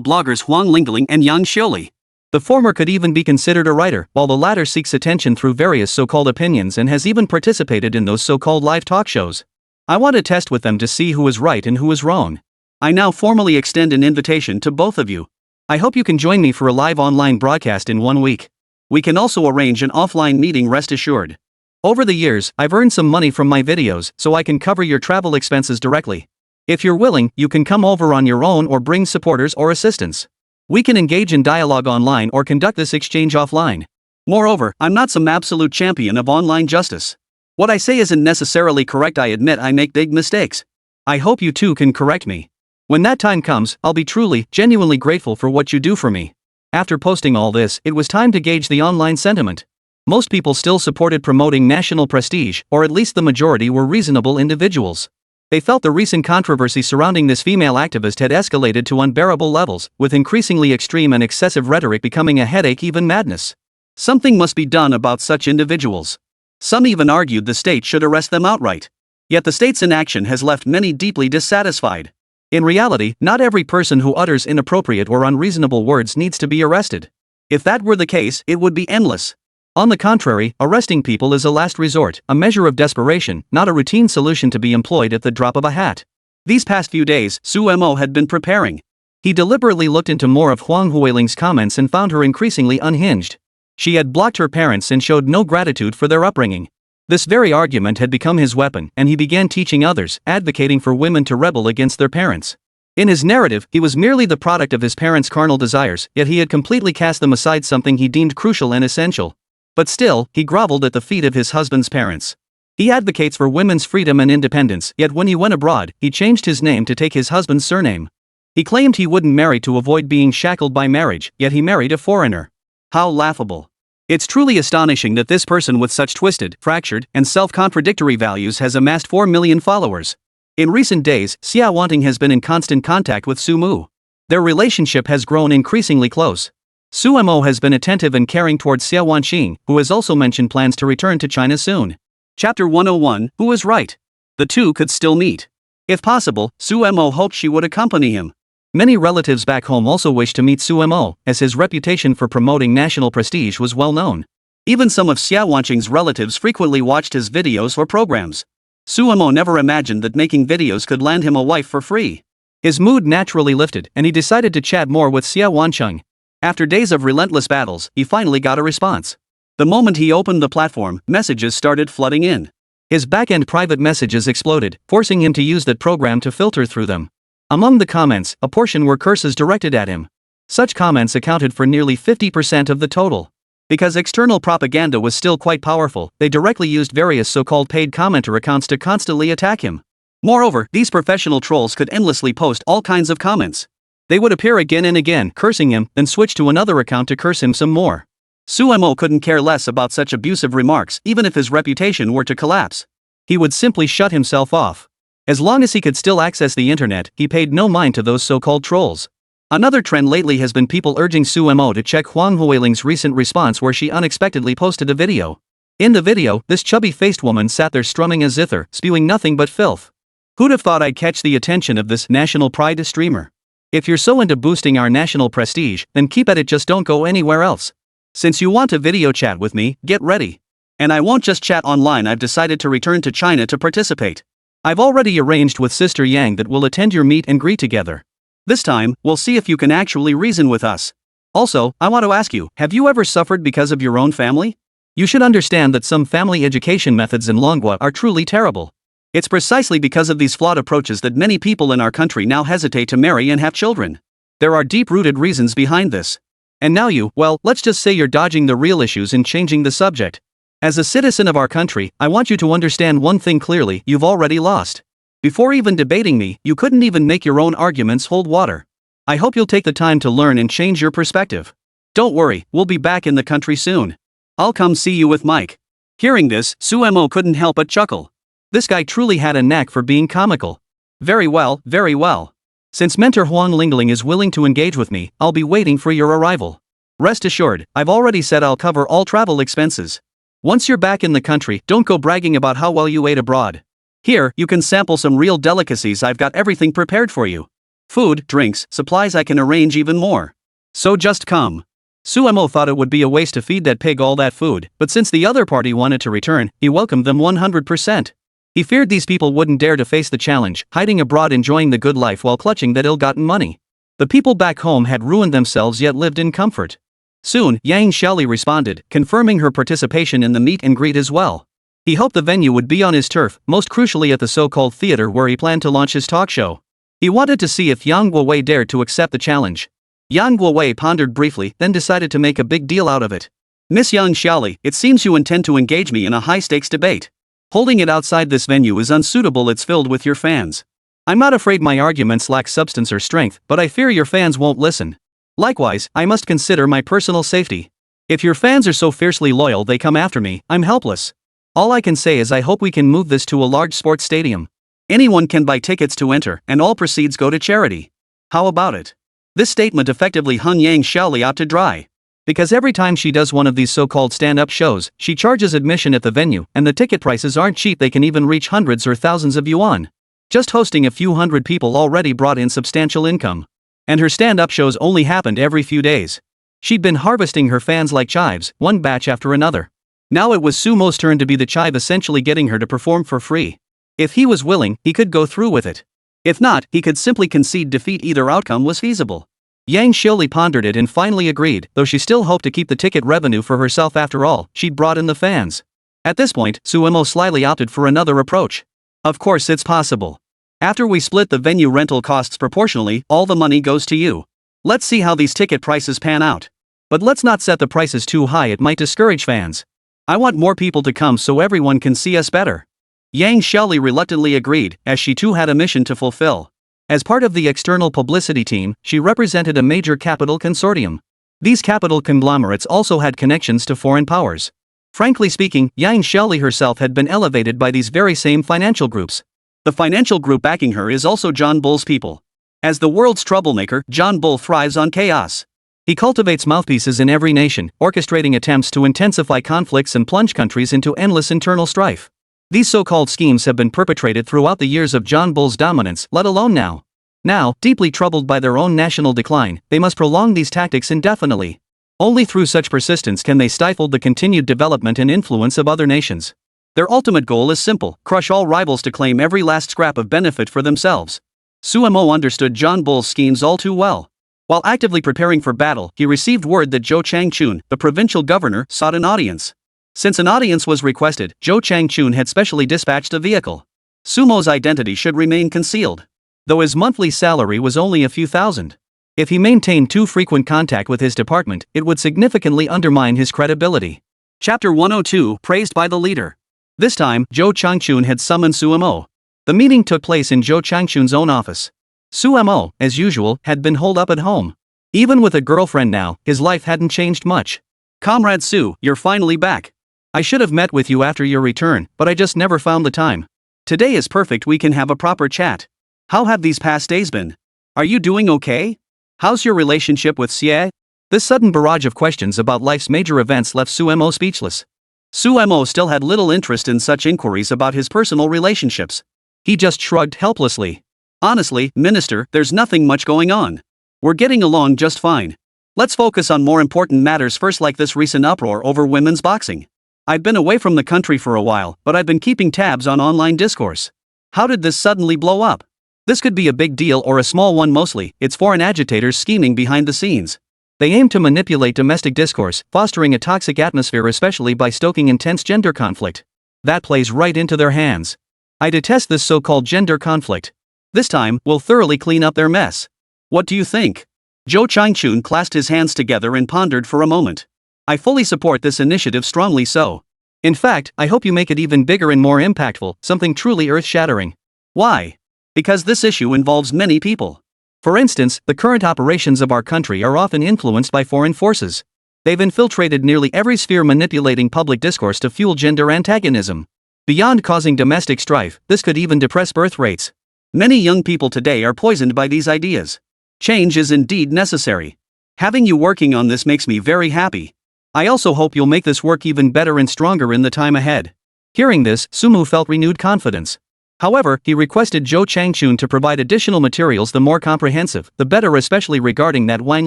bloggers Huang Lingling and Yang Xiuli. The former could even be considered a writer, while the latter seeks attention through various so-called opinions and has even participated in those so-called live talk shows. I want to test with them to see who is right and who is wrong. I now formally extend an invitation to both of you. I hope you can join me for a live online broadcast in 1 week. We can also arrange an offline meeting, rest assured. Over the years, I've earned some money from my videos, so I can cover your travel expenses directly. If you're willing, you can come over on your own or bring supporters or assistants. We can engage in dialogue online or conduct this exchange offline. Moreover, I'm not some absolute champion of online justice. What I say isn't necessarily correct. I admit I make big mistakes. I hope you too can correct me. When that time comes, I'll be truly, genuinely grateful for what you do for me. After posting all this, it was time to gauge the online sentiment. Most people still supported promoting national prestige, or at least the majority were reasonable individuals. They felt the recent controversy surrounding this female activist had escalated to unbearable levels, with increasingly extreme and excessive rhetoric becoming a headache, even madness. Something must be done about such individuals. Some even argued the state should arrest them outright. Yet the state's inaction has left many deeply dissatisfied. In reality, not every person who utters inappropriate or unreasonable words needs to be arrested. If that were the case, it would be endless. On the contrary, arresting people is a last resort, a measure of desperation, not a routine solution to be employed at the drop of a hat. These past few days, Su Mo had been preparing. He deliberately looked into more of Huang Huiling's comments and found her increasingly unhinged. She had blocked her parents and showed no gratitude for their upbringing. This very argument had become his weapon, and he began teaching others, advocating for women to rebel against their parents. In his narrative, he was merely the product of his parents' carnal desires, yet he had completely cast them aside, something he deemed crucial and essential. But still, he groveled at the feet of his husband's parents. He advocates for women's freedom and independence, yet when he went abroad, he changed his name to take his husband's surname. He claimed he wouldn't marry to avoid being shackled by marriage, yet he married a foreigner. How laughable. It's truly astonishing that this person with such twisted, fractured, and self-contradictory values has amassed 4 million followers. In recent days, Xia Wanting has been in constant contact with Su Mu. Their relationship has grown increasingly close. Su Mo has been attentive and caring towards Xia Wanqing, who has also mentioned plans to return to China soon. Chapter 101, Who is right? The two could still meet. If possible, Su Mo hoped she would accompany him. Many relatives back home also wished to meet Su Mo, as his reputation for promoting national prestige was well known. Even some of Xia Wanqing's relatives frequently watched his videos or programs. Su Mo never imagined that making videos could land him a wife for free. His mood naturally lifted, and he decided to chat more with Xia Wanqing. After days of relentless battles, he finally got a response. The moment he opened the platform, messages started flooding in. His back-end private messages exploded, forcing him to use that program to filter through them. Among the comments, a portion were curses directed at him. Such comments accounted for nearly 50% of the total. Because external propaganda was still quite powerful, they directly used various so-called paid commenter accounts to constantly attack him. Moreover, these professional trolls could endlessly post all kinds of comments. They would appear again and again, cursing him, then switch to another account to curse him some more. Su Mo couldn't care less about such abusive remarks, even if his reputation were to collapse. He would simply shut himself off. As long as he could still access the internet, he paid no mind to those so-called trolls. Another trend lately has been people urging Su Mo to check Huang Huiling's recent response, where she unexpectedly posted a video. In the video, this chubby-faced woman sat there strumming a zither, spewing nothing but filth. Who'd have thought I'd catch the attention of this national pride streamer? If you're so into boosting our national prestige, then keep at it, just don't go anywhere else. Since you want to video chat with me, get ready. And I won't just chat online, I've decided to return to China to participate. I've already arranged with Sister Yang that we'll attend your meet and greet together. This time, we'll see if you can actually reason with us. Also, I want to ask you, have you ever suffered because of your own family? You should understand that some family education methods in Longwa are truly terrible. It's precisely because of these flawed approaches that many people in our country now hesitate to marry and have children. There are deep-rooted reasons behind this. And now well, let's just say you're dodging the real issues and changing the subject. As a citizen of our country, I want you to understand one thing clearly: you've already lost. Before even debating me, you couldn't even make your own arguments hold water. I hope you'll take the time to learn and change your perspective. Don't worry, we'll be back in the country soon. I'll come see you with Mike. Hearing this, Suemo couldn't help but chuckle. This guy truly had a knack for being comical. Very well, very well. Since Mentor Huang Lingling is willing to engage with me, I'll be waiting for your arrival. Rest assured, I've already said I'll cover all travel expenses. Once you're back in the country, don't go bragging about how well you ate abroad. Here, you can sample some real delicacies. I've got everything prepared for you. Food, drinks, supplies, I can arrange even more. So just come. Suemo thought it would be a waste to feed that pig all that food, but since the other party wanted to return, he welcomed them 100%. He feared these people wouldn't dare to face the challenge, hiding abroad enjoying the good life while clutching that ill-gotten money. The people back home had ruined themselves yet lived in comfort. Soon, Yang Xiaoli responded, confirming her participation in the meet and greet as well. He hoped the venue would be on his turf, most crucially at the so-called theater where he planned to launch his talk show. He wanted to see if Yang Guowei dared to accept the challenge. Yang Guowei pondered briefly, then decided to make a big deal out of it. Miss Yang Xiaoli, it seems you intend to engage me in a high-stakes debate. Holding it outside this venue is unsuitable. It's filled with your fans. I'm not afraid my arguments lack substance or strength, but I fear your fans won't listen. Likewise, I must consider my personal safety. If your fans are so fiercely loyal they come after me, I'm helpless. All I can say is I hope we can move this to a large sports stadium. Anyone can buy tickets to enter, and all proceeds go to charity. How about it? This statement effectively hung Yang Xiaoli out to dry. Because every time she does one of these so-called stand-up shows, she charges admission at the venue, and the ticket prices aren't cheap. They can even reach hundreds or thousands of yuan. Just hosting a few hundred people already brought in substantial income. And her stand-up shows only happened every few days. She'd been harvesting her fans like chives, one batch after another. Now it was Sumo's turn to be the chive, essentially getting her to perform for free. If he was willing, he could go through with it. If not, he could simply concede defeat. Either outcome was feasible. Yang Xiaoli pondered it and finally agreed, though she still hoped to keep the ticket revenue for herself. After all, she'd brought in the fans. At this point, Suemo slyly opted for another approach. Of course it's possible. After we split the venue rental costs proportionally, all the money goes to you. Let's see how these ticket prices pan out. But let's not set the prices too high, it might discourage fans. I want more people to come so everyone can see us better. Yang Xiaoli reluctantly agreed, as she too had a mission to fulfill. As part of the external publicity team, she represented a major capital consortium. These capital conglomerates also had connections to foreign powers. Frankly speaking, Yang Xiaoli herself had been elevated by these very same financial groups. The financial group backing her is also John Bull's people. As the world's troublemaker, John Bull thrives on chaos. He cultivates mouthpieces in every nation, orchestrating attempts to intensify conflicts and plunge countries into endless internal strife. These so-called schemes have been perpetrated throughout the years of John Bull's dominance, let alone now. Now, deeply troubled by their own national decline, they must prolong these tactics indefinitely. Only through such persistence can they stifle the continued development and influence of other nations. Their ultimate goal is simple: crush all rivals to claim every last scrap of benefit for themselves. Suemo understood John Bull's schemes all too well. While actively preparing for battle, he received word that Zhou Changchun, the provincial governor, sought an audience. Since an audience was requested, Zhou Changchun had specially dispatched a vehicle. Sumo's identity should remain concealed, though his monthly salary was only a few thousand. If he maintained too frequent contact with his department, it would significantly undermine his credibility. Chapter 102, Praised by the Leader. This time, Zhou Changchun had summoned Suemo. The meeting took place in Zhou Changchun's own office. Suemo, as usual, had been holed up at home. Even with a girlfriend now, his life hadn't changed much. Comrade Su, you're finally back. I should have met with you after your return, but I just never found the time. Today is perfect, we can have a proper chat. How have these past days been? Are you doing okay? How's your relationship with Xie? This sudden barrage of questions about life's major events left Suemo speechless. Suemo still had little interest in such inquiries about his personal relationships. He just shrugged helplessly. Honestly, Minister, there's nothing much going on. We're getting along just fine. Let's focus on more important matters first, like this recent uproar over women's boxing. I've been away from the country for a while, but I've been keeping tabs on online discourse. How did this suddenly blow up? This could be a big deal or a small one. Mostly, it's foreign agitators scheming behind the scenes. They aim to manipulate domestic discourse, fostering a toxic atmosphere, especially by stoking intense gender conflict. That plays right into their hands. I detest this so-called gender conflict. This time, we'll thoroughly clean up their mess. What do you think? Zhou Changchun clasped his hands together and pondered for a moment. I fully support this initiative, strongly so. In fact, I hope you make it even bigger and more impactful, something truly earth-shattering. Why? Because this issue involves many people. For instance, the current operations of our country are often influenced by foreign forces. They've infiltrated nearly every sphere, manipulating public discourse to fuel gender antagonism. Beyond causing domestic strife, this could even depress birth rates. Many young people today are poisoned by these ideas. Change is indeed necessary. Having you working on this makes me very happy. I also hope you'll make this work even better and stronger in the time ahead. Hearing this, Sumu felt renewed confidence. However, he requested Zhou Changchun to provide additional materials, the more comprehensive, the better, especially regarding that Wang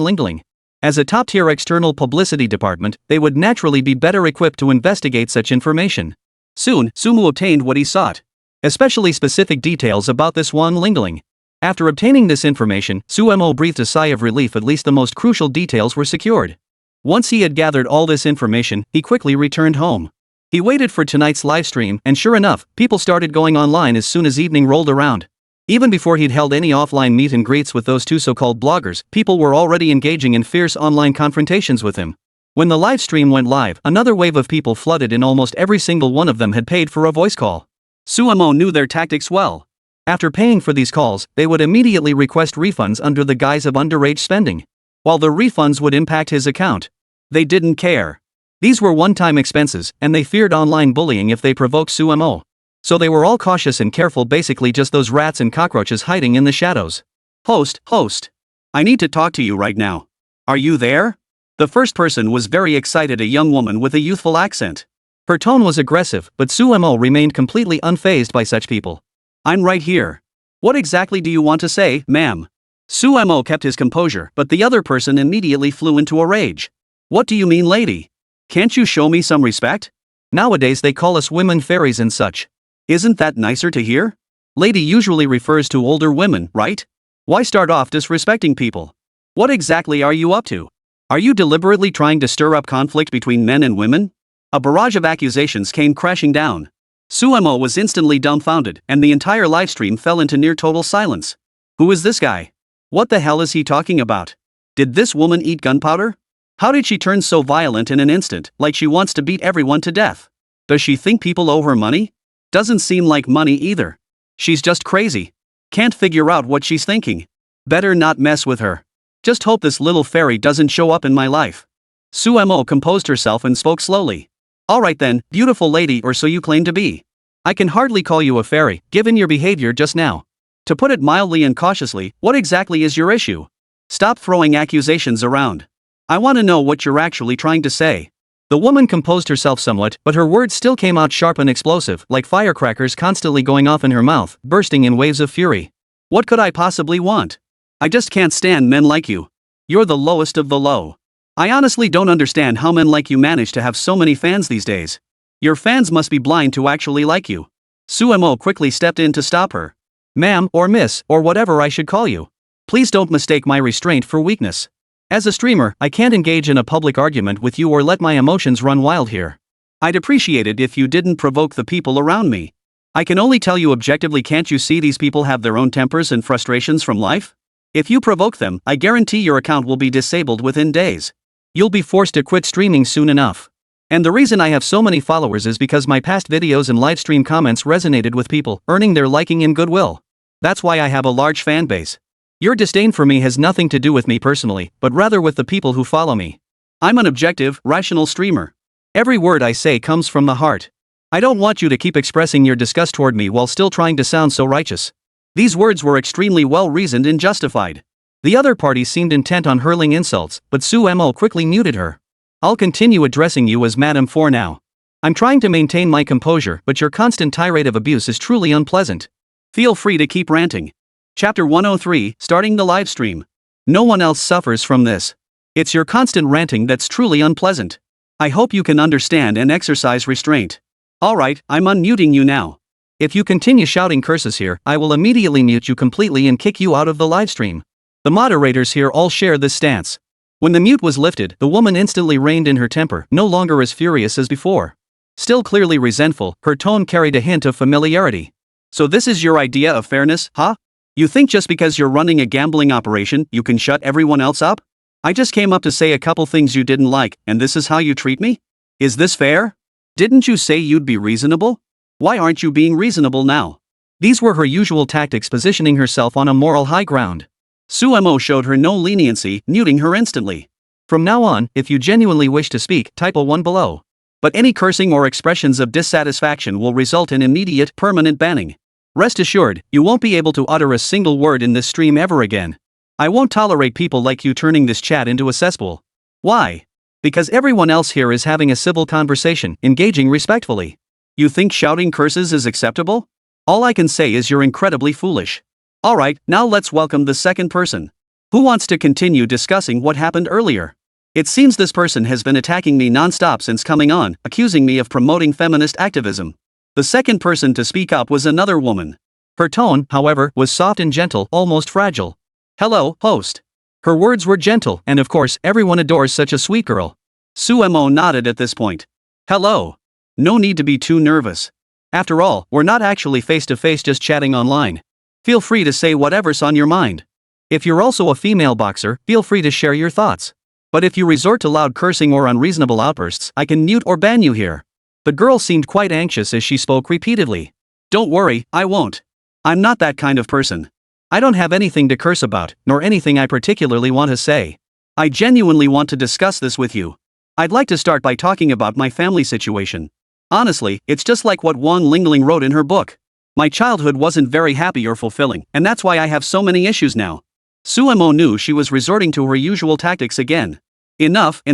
Lingling. As a top-tier external publicity department, they would naturally be better equipped to investigate such information. Soon, Sumu obtained what he sought, especially specific details about this Wang Lingling. After obtaining this information, Sumo breathed a sigh of relief. At least the most crucial details were secured. Once he had gathered all this information, he quickly returned home. He waited for tonight's livestream, and sure enough, people started going online as soon as evening rolled around. Even before he'd held any offline meet and greets with those two so-called bloggers, people were already engaging in fierce online confrontations with him. When the livestream went live, another wave of people flooded in. Almost every single one of them had paid for a voice call. Sumo knew their tactics well. After paying for these calls, they would immediately request refunds under the guise of underage spending. While the refunds would impact his account, they didn't care. These were one-time expenses, and they feared online bullying if they provoked Sumo. So they were all cautious and careful, basically just those rats and cockroaches hiding in the shadows. Host, I need to talk to you right now. Are you there? The first person was very excited, a young woman with a youthful accent. Her tone was aggressive, but Sumo remained completely unfazed by such people. I'm right here. What exactly do you want to say, ma'am? Sumo kept his composure, but the other person immediately flew into a rage. What do you mean, lady? Can't you show me some respect? Nowadays they call us women fairies and such. Isn't that nicer to hear? Lady usually refers to older women, right? Why start off disrespecting people? What exactly are you up to? Are you deliberately trying to stir up conflict between men and women? A barrage of accusations came crashing down. Sumo was instantly dumbfounded, and the entire livestream fell into near total silence. Who is this guy? What the hell is he talking about? Did this woman eat gunpowder? How did she turn so violent in an instant, like she wants to beat everyone to death? Does she think people owe her money? Doesn't seem like money either. She's just crazy. Can't figure out what she's thinking. Better not mess with her. Just hope this little fairy doesn't show up in my life. Sumo composed herself and spoke slowly. Alright then, beautiful lady, or so you claim to be. I can hardly call you a fairy, given your behavior just now. To put it mildly and cautiously, what exactly is your issue? Stop throwing accusations around. I want to know what you're actually trying to say. The woman composed herself somewhat, but her words still came out sharp and explosive, like firecrackers constantly going off in her mouth, bursting in waves of fury. What could I possibly want? I just can't stand men like you. You're the lowest of the low. I honestly don't understand how men like you manage to have so many fans these days. Your fans must be blind to actually like you. Sumo quickly stepped in to stop her. Ma'am, or miss, or whatever I should call you. Please don't mistake my restraint for weakness. As a streamer, I can't engage in a public argument with you or let my emotions run wild here. I'd appreciate it if you didn't provoke the people around me. I can only tell you objectively, can't you see these people have their own tempers and frustrations from life? If you provoke them, I guarantee your account will be disabled within days. You'll be forced to quit streaming soon enough. And the reason I have so many followers is because my past videos and livestream comments resonated with people, earning their liking and goodwill. That's why I have a large fan base. Your disdain for me has nothing to do with me personally, but rather with the people who follow me. I'm an objective, rational streamer. Every word I say comes from the heart. I don't want you to keep expressing your disgust toward me while still trying to sound so righteous. These words were extremely well reasoned and justified. The other party seemed intent on hurling insults, but Sumo quickly muted her. I'll continue addressing you as Madam for now. I'm trying to maintain my composure, but your constant tirade of abuse is truly unpleasant. Feel free to keep ranting. Chapter 103, starting the livestream. No one else suffers from this. It's your constant ranting that's truly unpleasant. I hope you can understand and exercise restraint. Alright, I'm unmuting you now. If you continue shouting curses here, I will immediately mute you completely and kick you out of the livestream. The moderators here all share this stance. When the mute was lifted, the woman instantly reined in her temper, no longer as furious as before. Still clearly resentful, her tone carried a hint of familiarity. So this is your idea of fairness, huh? You think just because you're running a gambling operation, you can shut everyone else up? I just came up to say a couple things you didn't like, and this is how you treat me? Is this fair? Didn't you say you'd be reasonable? Why aren't you being reasonable now? These were her usual tactics, positioning herself on a moral high ground. Suemo showed her no leniency, muting her instantly. From now on, if you genuinely wish to speak, type a 1 below. But any cursing or expressions of dissatisfaction will result in immediate, permanent banning. Rest assured, you won't be able to utter a single word in this stream ever again. I won't tolerate people like you turning this chat into a cesspool. Why? Because everyone else here is having a civil conversation, engaging respectfully. You think shouting curses is acceptable? All I can say is you're incredibly foolish. Alright, now let's welcome the second person. Who wants to continue discussing what happened earlier? It seems this person has been attacking me non-stop since coming on, accusing me of promoting feminist activism. The second person to speak up was another woman. Her tone, however, was soft and gentle, almost fragile. Hello, host. Her words were gentle, and of course, everyone adores such a sweet girl. Suemo nodded at this point. Hello. No need to be too nervous. After all, we're not actually face-to-face, just chatting online. Feel free to say whatever's on your mind. If you're also a female boxer, feel free to share your thoughts. But if you resort to loud cursing or unreasonable outbursts, I can mute or ban you here. The girl seemed quite anxious as she spoke repeatedly. Don't worry, I won't. I'm not that kind of person. I don't have anything to curse about, nor anything I particularly want to say. I genuinely want to discuss this with you. I'd like to start by talking about my family situation. Honestly, it's just like what Wan Lingling wrote in her book. My childhood wasn't very happy or fulfilling, and that's why I have so many issues now. Suemo knew she was resorting to her usual tactics again. Enough.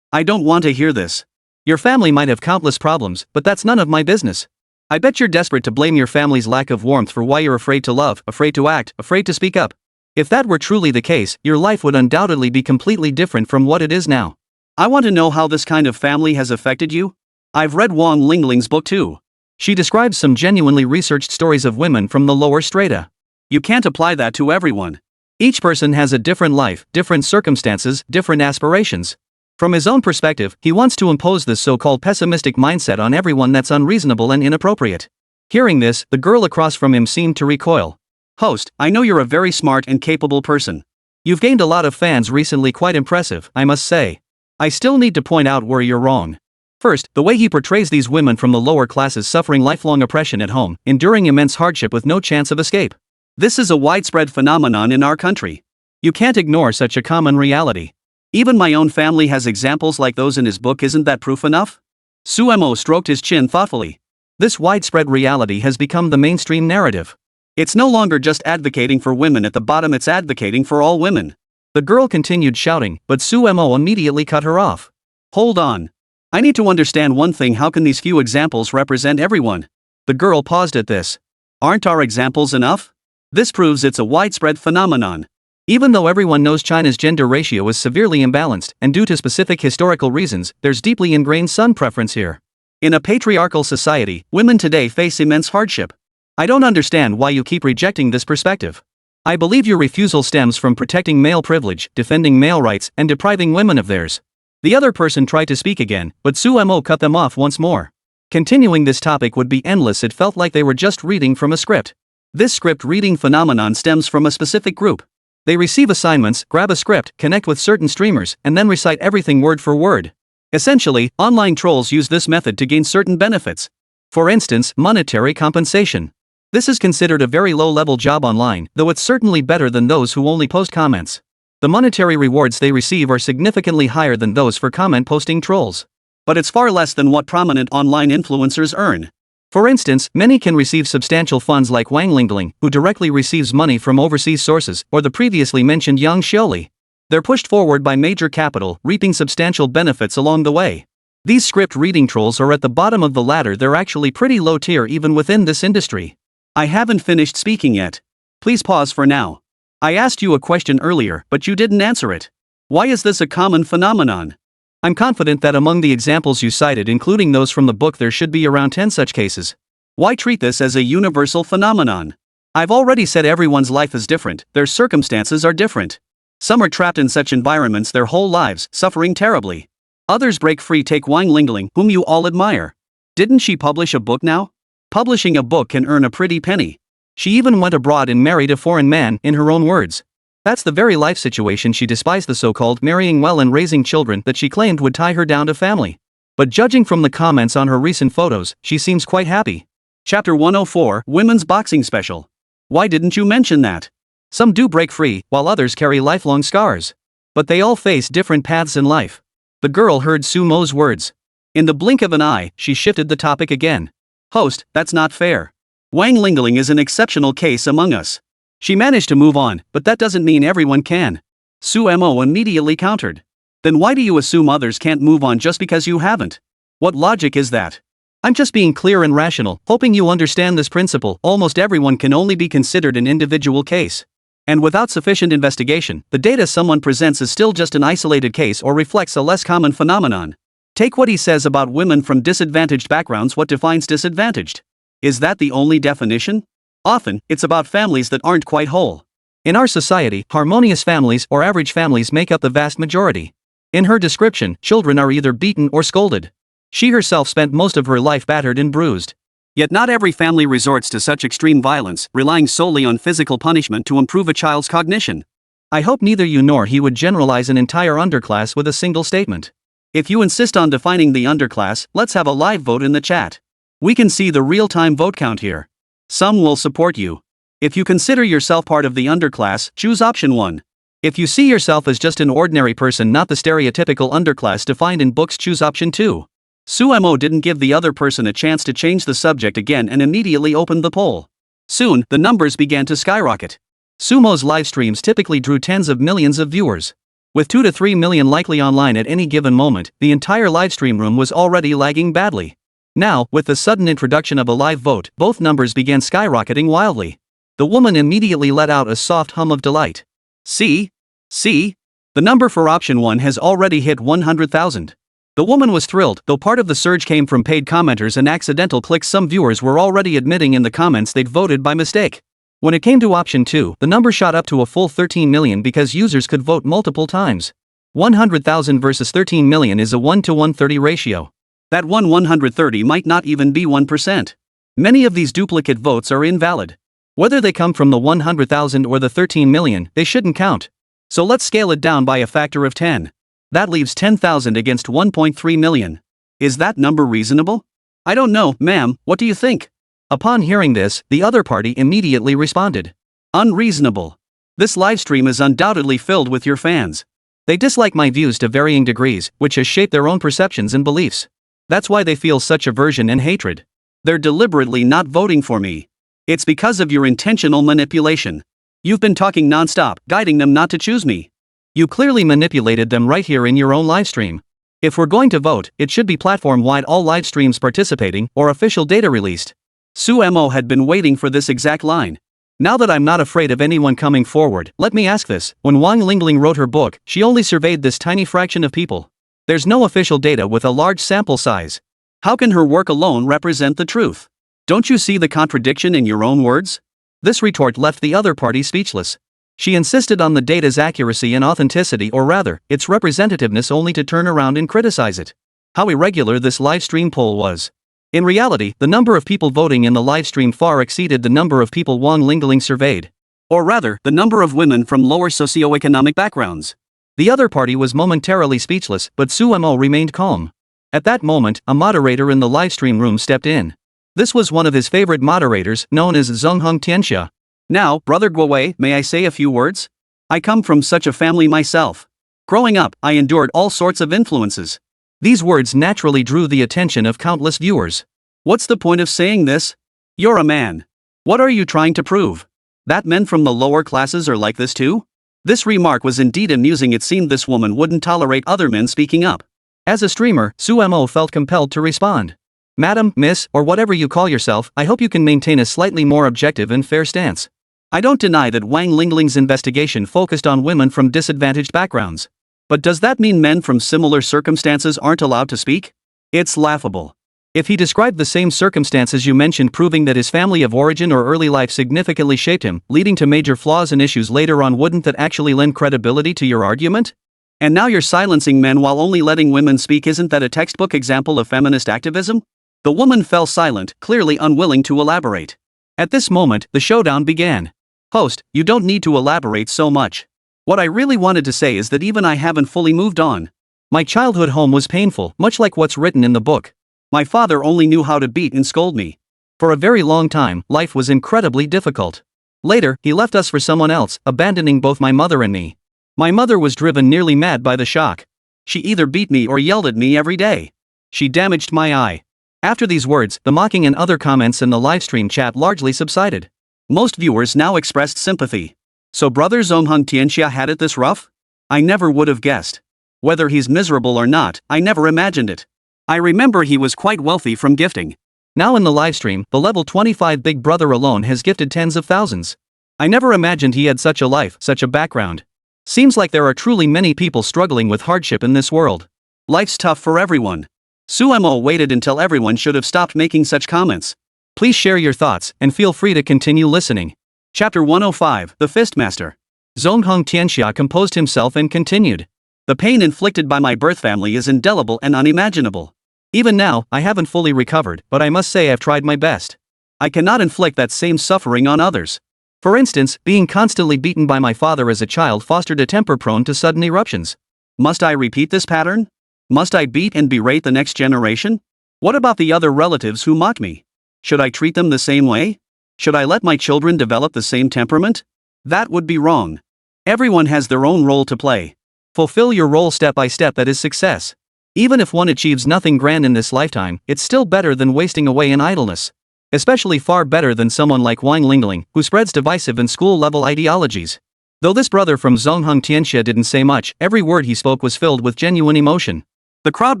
I don't want to hear this. Your family might have countless problems, but that's none of my business. I bet you're desperate to blame your family's lack of warmth for why you're afraid to love, afraid to act, afraid to speak up. If that were truly the case, your life would undoubtedly be completely different from what it is now. I want to know how this kind of family has affected you. I've read Wan Lingling's book too. She describes some genuinely researched stories of women from the lower strata. You can't apply that to everyone. Each person has a different life, different circumstances, different aspirations. From his own perspective, he wants to impose this so-called pessimistic mindset on everyone that's unreasonable and inappropriate. Hearing this, the girl across from him seemed to recoil. Host, I know you're a very smart and capable person. You've gained a lot of fans recently, quite impressive, I must say. I still need to point out where you're wrong. First, the way he portrays these women from the lower classes suffering lifelong oppression at home, enduring immense hardship with no chance of escape. This is a widespread phenomenon in our country. You can't ignore such a common reality. Even my own family has examples like those in his book. Isn't that proof enough? Suemo stroked his chin thoughtfully. This widespread reality has become the mainstream narrative. It's no longer just advocating for women at the bottom, it's advocating for all women. The girl continued shouting, but Suemo immediately cut her off. Hold on. I need to understand one thing. How can these few examples represent everyone? The girl paused at this. Aren't our examples enough? This proves it's a widespread phenomenon. Even though everyone knows China's gender ratio is severely imbalanced, and due to specific historical reasons, there's deeply ingrained son preference here. In a patriarchal society, women today face immense hardship. I don't understand why you keep rejecting this perspective. I believe your refusal stems from protecting male privilege, defending male rights, and depriving women of theirs. The other person tried to speak again, but Suemo cut them off once more. Continuing this topic would be endless. It felt like they were just reading from a script. This script reading phenomenon stems from a specific group. They receive assignments, grab a script, connect with certain streamers, and then recite everything word for word. Essentially, online trolls use this method to gain certain benefits. For instance, monetary compensation. This is considered a very low-level job online, though it's certainly better than those who only post comments. The monetary rewards they receive are significantly higher than those for comment-posting trolls. But it's far less than what prominent online influencers earn. For instance, many can receive substantial funds like Wang Lingling, who directly receives money from overseas sources, or the previously mentioned Yang Xiaoli. They're pushed forward by major capital, reaping substantial benefits along the way. These script reading trolls are at the bottom of the ladder. They're actually pretty low tier even within this industry. I haven't finished speaking yet. Please pause for now. I asked you a question earlier, but you didn't answer it. Why is this a common phenomenon? I'm confident that among the examples you cited, including those from the book, there should be around 10 such cases. Why treat this as a universal phenomenon? I've already said everyone's life is different, their circumstances are different. Some are trapped in such environments their whole lives, suffering terribly. Others break free. Take Wang Lingling, whom you all admire. Didn't she publish a book now? Publishing a book can earn a pretty penny. She even went abroad and married a foreign man, in her own words. That's the very life situation she despised, the so-called marrying well and raising children that she claimed would tie her down to family. But judging from the comments on her recent photos, she seems quite happy. Chapter 104, Women's Boxing Special. Why didn't you mention that? Some do break free, while others carry lifelong scars. But they all face different paths in life. The girl heard Sumo's words. In the blink of an eye, she shifted the topic again. Host, that's not fair. Wang Lingling is an exceptional case among us. She managed to move on, but that doesn't mean everyone can. Sumo immediately countered. Then why do you assume others can't move on just because you haven't? What logic is that? I'm just being clear and rational, hoping you understand this principle. Almost everyone can only be considered an individual case. And without sufficient investigation, the data someone presents is still just an isolated case or reflects a less common phenomenon. Take what he says about women from disadvantaged backgrounds. What defines disadvantaged? Is that the only definition? Often, it's about families that aren't quite whole. In our society, harmonious families or average families make up the vast majority. In her description, children are either beaten or scolded. She herself spent most of her life battered and bruised. Yet not every family resorts to such extreme violence, relying solely on physical punishment to improve a child's cognition. I hope neither you nor he would generalize an entire underclass with a single statement. If you insist on defining the underclass, let's have a live vote in the chat. We can see the real-time vote count here. Some will support you. If you consider yourself part of the underclass, choose option 1. If you see yourself as just an ordinary person, not the stereotypical underclass defined in books, choose option 2. Sumo didn't give the other person a chance to change the subject again and immediately opened the poll. Soon, the numbers began to skyrocket. Sumo's live streams typically drew tens of millions of viewers. With 2 to 3 million likely online at any given moment, the entire livestream room was already lagging badly. Now, with the sudden introduction of a live vote, both numbers began skyrocketing wildly. The woman immediately let out a soft hum of delight. See? The number for option 1 has already hit 100,000. The woman was thrilled, though part of the surge came from paid commenters and accidental clicks. Some viewers were already admitting in the comments they'd voted by mistake. When it came to option 2, the number shot up to a full 13 million because users could vote multiple times. 100,000 versus 13 million is a 1:130 ratio. That 130 might not even be 1%. Many of these duplicate votes are invalid. Whether they come from the 100,000 or the 13 million, they shouldn't count. So let's scale it down by a factor of 10. That leaves 10,000 against 1.3 million. Is that number reasonable? I don't know, ma'am, what do you think? Upon hearing this, the other party immediately responded. Unreasonable. This livestream is undoubtedly filled with your fans. They dislike my views to varying degrees, which has shaped their own perceptions and beliefs. That's why they feel such aversion and hatred. They're deliberately not voting for me. It's because of your intentional manipulation. You've been talking nonstop, guiding them not to choose me. You clearly manipulated them right here in your own livestream. If we're going to vote, it should be platform-wide, all live streams participating, or official data released. Sumo had been waiting for this exact line. Now that I'm not afraid of anyone coming forward, let me ask this. When Wang Lingling wrote her book, she only surveyed this tiny fraction of people. There's no official data with a large sample size. How can her work alone represent the truth? Don't you see the contradiction in your own words? This retort left the other party speechless. She insisted on the data's accuracy and authenticity, or rather, its representativeness, only to turn around and criticize it. How irregular this livestream poll was. In reality, the number of people voting in the livestream far exceeded the number of people Wang Lingling surveyed. Or rather, the number of women from lower socioeconomic backgrounds. The other party was momentarily speechless, but Sumo remained calm. At that moment, a moderator in the livestream room stepped in. This was one of his favorite moderators, known as Zhongheng Tianxia. Now, Brother Guowei, may I say a few words? I come from such a family myself. Growing up, I endured all sorts of influences. These words naturally drew the attention of countless viewers. What's the point of saying this? You're a man. What are you trying to prove? That men from the lower classes are like this too? This remark was indeed amusing. It seemed this woman wouldn't tolerate other men speaking up. As a streamer, Sumo felt compelled to respond. Madam, miss, or whatever you call yourself, I hope you can maintain a slightly more objective and fair stance. I don't deny that Wang Lingling's investigation focused on women from disadvantaged backgrounds. But does that mean men from similar circumstances aren't allowed to speak? It's laughable. If he described the same circumstances you mentioned, proving that his family of origin or early life significantly shaped him, leading to major flaws and issues later on, wouldn't that actually lend credibility to your argument? And now you're silencing men while only letting women speak. Isn't that a textbook example of feminist activism? The woman fell silent, clearly unwilling to elaborate. At this moment, the showdown began. Host, you don't need to elaborate so much. What I really wanted to say is that even I haven't fully moved on. My childhood home was painful, much like what's written in the book. My father only knew how to beat and scold me. For a very long time, life was incredibly difficult. Later, he left us for someone else, abandoning both my mother and me. My mother was driven nearly mad by the shock. She either beat me or yelled at me every day. She damaged my eye. After these words, the mocking and other comments in the livestream chat largely subsided. Most viewers now expressed sympathy. So brother Zonghung Tianxia had it this rough? I never would have guessed. Whether he's miserable or not, I never imagined it. I remember he was quite wealthy from gifting. Now in the livestream, the level 25 Big Brother alone has gifted tens of thousands. I never imagined he had such a life, such a background. Seems like there are truly many people struggling with hardship in this world. Life's tough for everyone. Suemo waited until everyone should have stopped making such comments. Please share your thoughts, and feel free to continue listening. Chapter 105, The Fistmaster. Zonghung Tianxia composed himself and continued. The pain inflicted by my birth family is indelible and unimaginable. Even now, I haven't fully recovered, but I must say I've tried my best. I cannot inflict that same suffering on others. For instance, being constantly beaten by my father as a child fostered a temper prone to sudden eruptions. Must I repeat this pattern? Must I beat and berate the next generation? What about the other relatives who mocked me? Should I treat them the same way? Should I let my children develop the same temperament? That would be wrong. Everyone has their own role to play. Fulfill your role step by step, that is success. Even if one achieves nothing grand in this lifetime, it's still better than wasting away in idleness. Especially far better than someone like Wang Lingling, who spreads divisive and school-level ideologies. Though this brother from Zonghung Tianxia didn't say much, every word he spoke was filled with genuine emotion. The crowd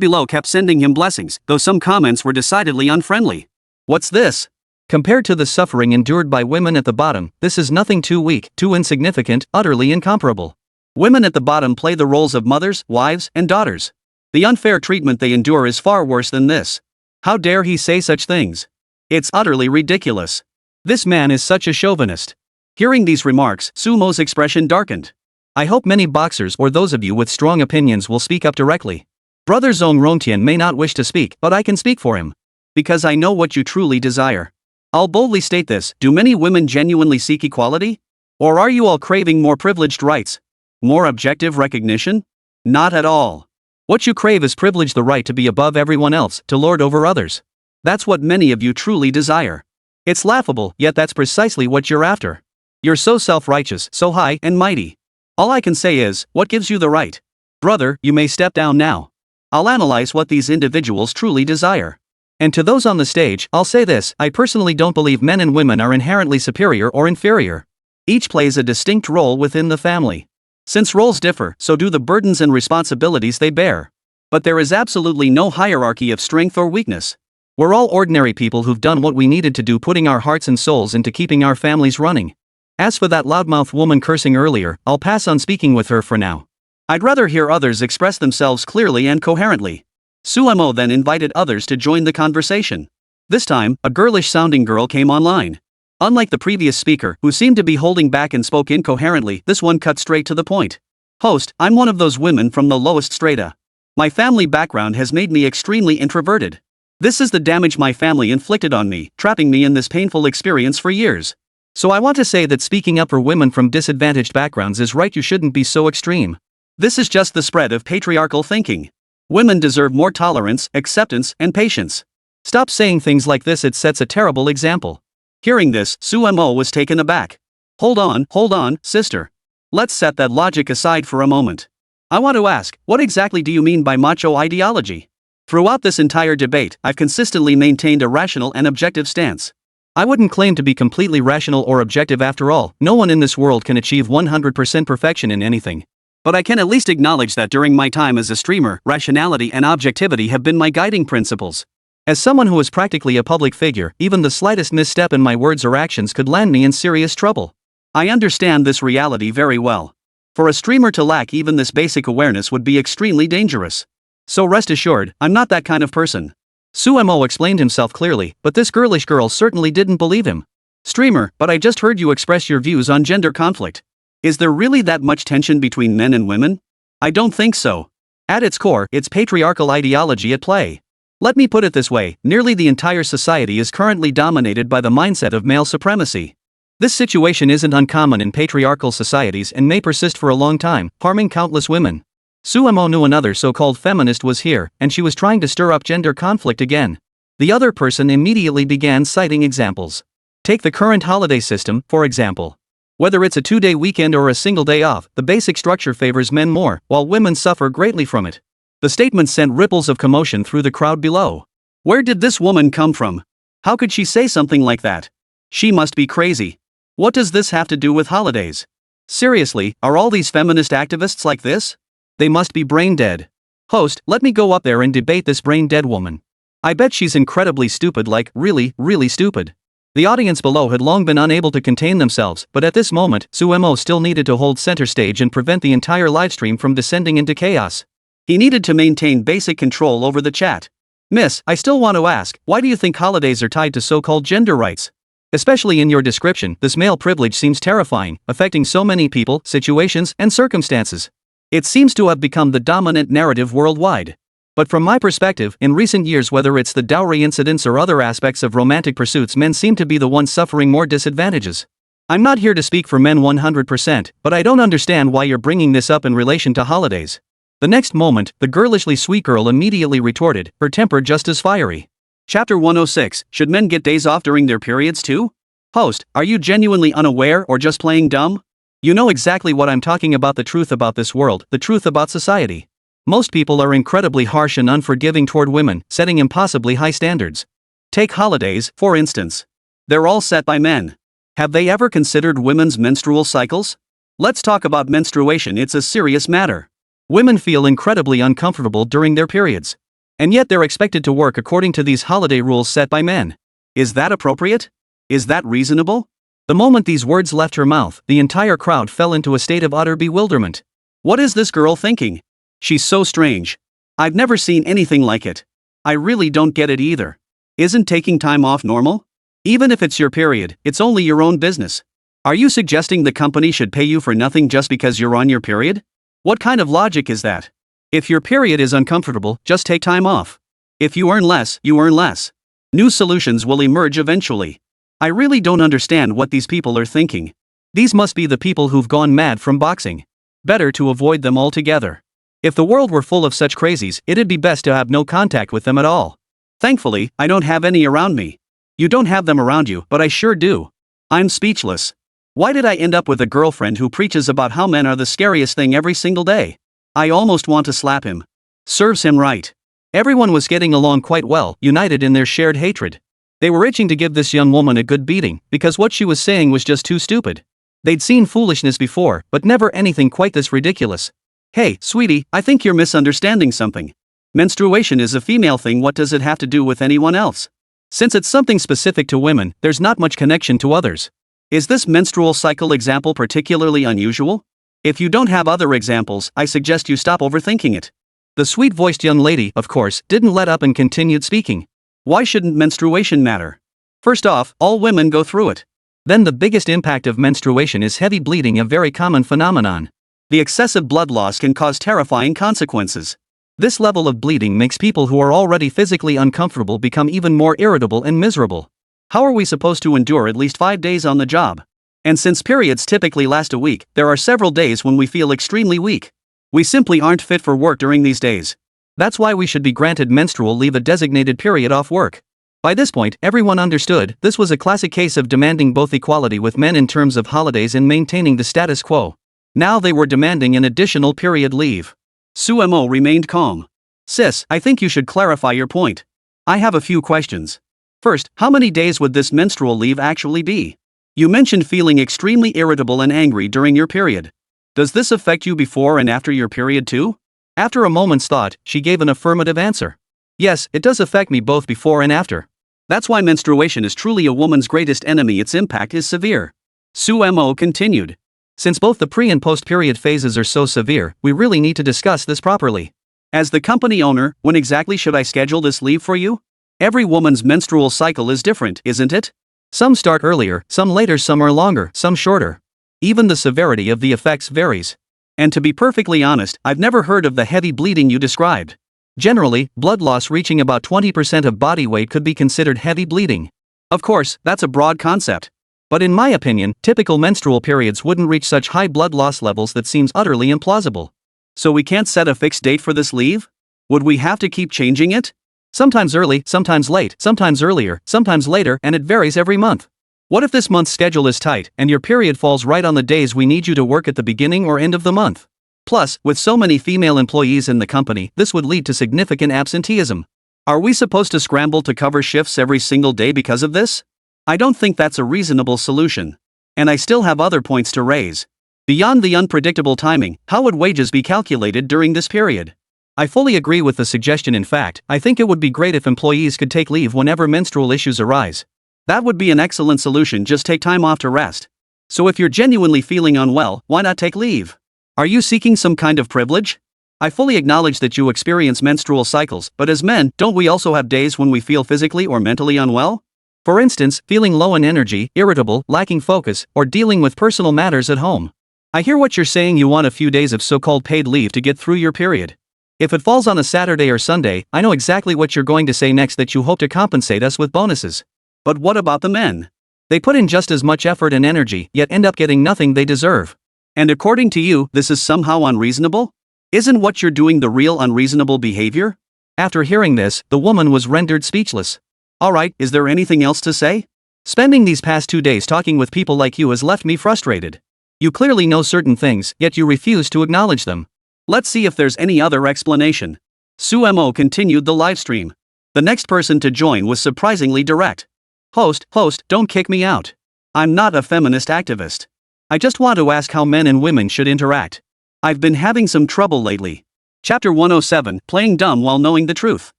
below kept sending him blessings, though some comments were decidedly unfriendly. What's this? Compared to the suffering endured by women at the bottom, this is nothing too weak, too insignificant, utterly incomparable. Women at the bottom play the roles of mothers, wives, and daughters. The unfair treatment they endure is far worse than this. How dare he say such things? It's utterly ridiculous. This man is such a chauvinist. Hearing these remarks, Sumo's expression darkened. I hope many boxers or those of you with strong opinions will speak up directly. Brother Zong Rongtian may not wish to speak, but I can speak for him. Because I know what you truly desire. I'll boldly state this: do many women genuinely seek equality? Or are you all craving more privileged rights? More objective recognition? Not at all. What you crave is privilege, the right to be above everyone else, to lord over others. That's what many of you truly desire. It's laughable, yet that's precisely what you're after. You're so self-righteous, so high and mighty. All I can say is, what gives you the right? Brother, you may step down now. I'll analyze what these individuals truly desire. And to those on the stage, I'll say this: I personally don't believe men and women are inherently superior or inferior. Each plays a distinct role within the family. Since roles differ, so do the burdens and responsibilities they bear. But there is absolutely no hierarchy of strength or weakness. We're all ordinary people who've done what we needed to do, putting our hearts and souls into keeping our families running. As for that loudmouth woman cursing earlier, I'll pass on speaking with her for now. I'd rather hear others express themselves clearly and coherently. Suemo then invited others to join the conversation. This time, a girlish-sounding girl came online. Unlike the previous speaker, who seemed to be holding back and spoke incoherently, this one cut straight to the point. Host, I'm one of those women from the lowest strata. My family background has made me extremely introverted. This is the damage my family inflicted on me, trapping me in this painful experience for years. So I want to say that speaking up for women from disadvantaged backgrounds is right. You shouldn't be so extreme. This is just the spread of patriarchal thinking. Women deserve more tolerance, acceptance, and patience. Stop saying things like this, it sets a terrible example. Hearing this, Suemo was taken aback. Hold on, sister. Let's set that logic aside for a moment. I want to ask, what exactly do you mean by macho ideology? Throughout this entire debate, I've consistently maintained a rational and objective stance. I wouldn't claim to be completely rational or objective. After all, no one in this world can achieve 100% perfection in anything. But I can at least acknowledge that during my time as a streamer, rationality and objectivity have been my guiding principles. As someone who is practically a public figure, even the slightest misstep in my words or actions could land me in serious trouble. I understand this reality very well. For a streamer to lack even this basic awareness would be extremely dangerous. So rest assured, I'm not that kind of person. Suemo explained himself clearly, but this girlish girl certainly didn't believe him. Streamer, but I just heard you express your views on gender conflict. Is there really that much tension between men and women? I don't think so. At its core, it's patriarchal ideology at play. Let me put it this way, nearly the entire society is currently dominated by the mindset of male supremacy. This situation isn't uncommon in patriarchal societies and may persist for a long time, harming countless women. Suemo knew another so-called feminist was here, and she was trying to stir up gender conflict again. The other person immediately began citing examples. Take the current holiday system, for example. Whether it's a 2-day weekend or a single day off, the basic structure favors men more, while women suffer greatly from it. The statement sent ripples of commotion through the crowd below. Where did this woman come from? How could she say something like that? She must be crazy. What does this have to do with holidays? Seriously, are all these feminist activists like this? They must be brain dead. Host, let me go up there and debate this brain dead woman. I bet she's incredibly stupid, like really, really stupid. The audience below had long been unable to contain themselves, but at this moment, Suemo still needed to hold center stage and prevent the entire livestream from descending into chaos. He needed to maintain basic control over the chat. Miss, I still want to ask, why do you think holidays are tied to so-called gender rights? Especially in your description, this male privilege seems terrifying, affecting so many people, situations, and circumstances. It seems to have become the dominant narrative worldwide. But from my perspective, in recent years, whether it's the dowry incidents or other aspects of romantic pursuits, men seem to be the ones suffering more disadvantages. I'm not here to speak for men 100%, but I don't understand why you're bringing this up in relation to holidays. The next moment, the girlishly sweet girl immediately retorted, her temper just as fiery. Chapter 106, Should men get days off during their periods too? Host, are you genuinely unaware or just playing dumb? You know exactly what I'm talking about, the truth about this world, the truth about society. Most people are incredibly harsh and unforgiving toward women, setting impossibly high standards. Take holidays, for instance. They're all set by men. Have they ever considered women's menstrual cycles? Let's talk about menstruation, it's a serious matter. Women feel incredibly uncomfortable during their periods. And yet they're expected to work according to these holiday rules set by men. Is that appropriate? Is that reasonable? The moment these words left her mouth, the entire crowd fell into a state of utter bewilderment. What is this girl thinking? She's so strange. I've never seen anything like it. I really don't get it either. Isn't taking time off normal? Even if it's your period, it's only your own business. Are you suggesting the company should pay you for nothing just because you're on your period? What kind of logic is that? If your period is uncomfortable, just take time off. If you earn less, you earn less. New solutions will emerge eventually. I really don't understand what these people are thinking. These must be the people who've gone mad from boxing. Better to avoid them altogether. If the world were full of such crazies, it'd be best to have no contact with them at all. Thankfully, I don't have any around me. You don't have them around you, but I sure do. I'm speechless. Why did I end up with a girlfriend who preaches about how men are the scariest thing every single day? I almost want to slap him. Serves him right. Everyone was getting along quite well, united in their shared hatred. They were itching to give this young woman a good beating, because what she was saying was just too stupid. They'd seen foolishness before, but never anything quite this ridiculous. Hey, sweetie, I think you're misunderstanding something. Menstruation is a female thing, what does it have to do with anyone else? Since it's something specific to women, there's not much connection to others. Is this menstrual cycle example particularly unusual? If you don't have other examples, I suggest you stop overthinking it. The sweet-voiced young lady, of course, didn't let up and continued speaking. Why shouldn't menstruation matter? First off, all women go through it. Then the biggest impact of menstruation is heavy bleeding, a very common phenomenon. The excessive blood loss can cause terrifying consequences. This level of bleeding makes people who are already physically uncomfortable become even more irritable and miserable. How are we supposed to endure at least 5 days on the job? And since periods typically last a week, there are several days when we feel extremely weak. We simply aren't fit for work during these days. That's why we should be granted menstrual leave, a designated period off work. By this point, everyone understood this was a classic case of demanding both equality with men in terms of holidays and maintaining the status quo. Now they were demanding an additional period leave. Suemo remained calm. Sis, I think you should clarify your point. I have a few questions. First, how many days would this menstrual leave actually be? You mentioned feeling extremely irritable and angry during your period. Does this affect you before and after your period too? After a moment's thought, she gave an affirmative answer. Yes, it does affect me both before and after. That's why menstruation is truly a woman's greatest enemy, its impact is severe. Suemo continued. Since both the pre and post-period phases are so severe, we really need to discuss this properly. As the company owner, when exactly should I schedule this leave for you? Every woman's menstrual cycle is different, isn't it? Some start earlier, some later, some are longer, some shorter. Even the severity of the effects varies. And to be perfectly honest, I've never heard of the heavy bleeding you described. Generally, blood loss reaching about 20% of body weight could be considered heavy bleeding. Of course, that's a broad concept. But in my opinion, typical menstrual periods wouldn't reach such high blood loss levels. That seems utterly implausible. So we can't set a fixed date for this leave? Would we have to keep changing it? Sometimes early, sometimes late, sometimes earlier, sometimes later, and it varies every month. What if this month's schedule is tight, and your period falls right on the days we need you to work at the beginning or end of the month? Plus, with so many female employees in the company, this would lead to significant absenteeism. Are we supposed to scramble to cover shifts every single day because of this? I don't think that's a reasonable solution. And I still have other points to raise. Beyond the unpredictable timing, how would wages be calculated during this period? I fully agree with the suggestion. In fact, I think it would be great if employees could take leave whenever menstrual issues arise. That would be an excellent solution. Just take time off to rest. So if you're genuinely feeling unwell, why not take leave? Are you seeking some kind of privilege? I fully acknowledge that you experience menstrual cycles, but as men, don't we also have days when we feel physically or mentally unwell? For instance, feeling low in energy, irritable, lacking focus, or dealing with personal matters at home. I hear what you're saying. You want a few days of so-called paid leave to get through your period. If it falls on a Saturday or Sunday, I know exactly what you're going to say next, that you hope to compensate us with bonuses. But what about the men? They put in just as much effort and energy, yet end up getting nothing they deserve. And according to you, this is somehow unreasonable? Isn't what you're doing the real unreasonable behavior? After hearing this, the woman was rendered speechless. Alright, is there anything else to say? Spending these past 2 days talking with people like you has left me frustrated. You clearly know certain things, yet you refuse to acknowledge them. Let's see if there's any other explanation. Sumo continued the livestream. The next person to join was surprisingly direct. Host, don't kick me out. I'm not a feminist activist. I just want to ask how men and women should interact. I've been having some trouble lately. Chapter 107, Playing Dumb While Knowing the Truth.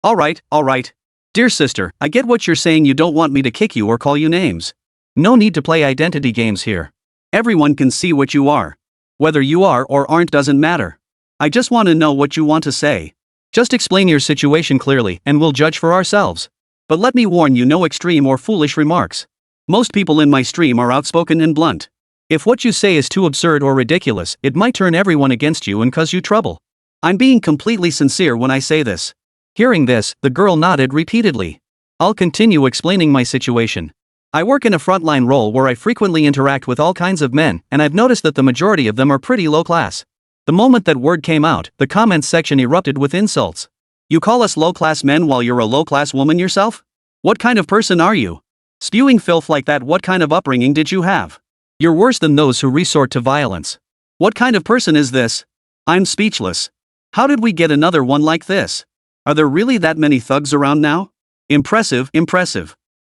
Alright. Dear sister, I get what you're saying. You don't want me to kick you or call you names. No need to play identity games here. Everyone can see what you are. Whether you are or aren't doesn't matter. I just want to know what you want to say. Just explain your situation clearly, and we'll judge for ourselves. But let me warn you, no extreme or foolish remarks. Most people in my stream are outspoken and blunt. If what you say is too absurd or ridiculous, it might turn everyone against you and cause you trouble. I'm being completely sincere when I say this. Hearing this, the girl nodded repeatedly. I'll continue explaining my situation. I work in a frontline role where I frequently interact with all kinds of men, and I've noticed that the majority of them are pretty low class. The moment that word came out, the comments section erupted with insults. You call us low-class men while you're a low-class woman yourself? What kind of person are you? Spewing filth like that, what kind of upbringing did you have? You're worse than those who resort to violence. What kind of person is this? I'm speechless. How did we get another one like this? Are there really that many thugs around now? Impressive.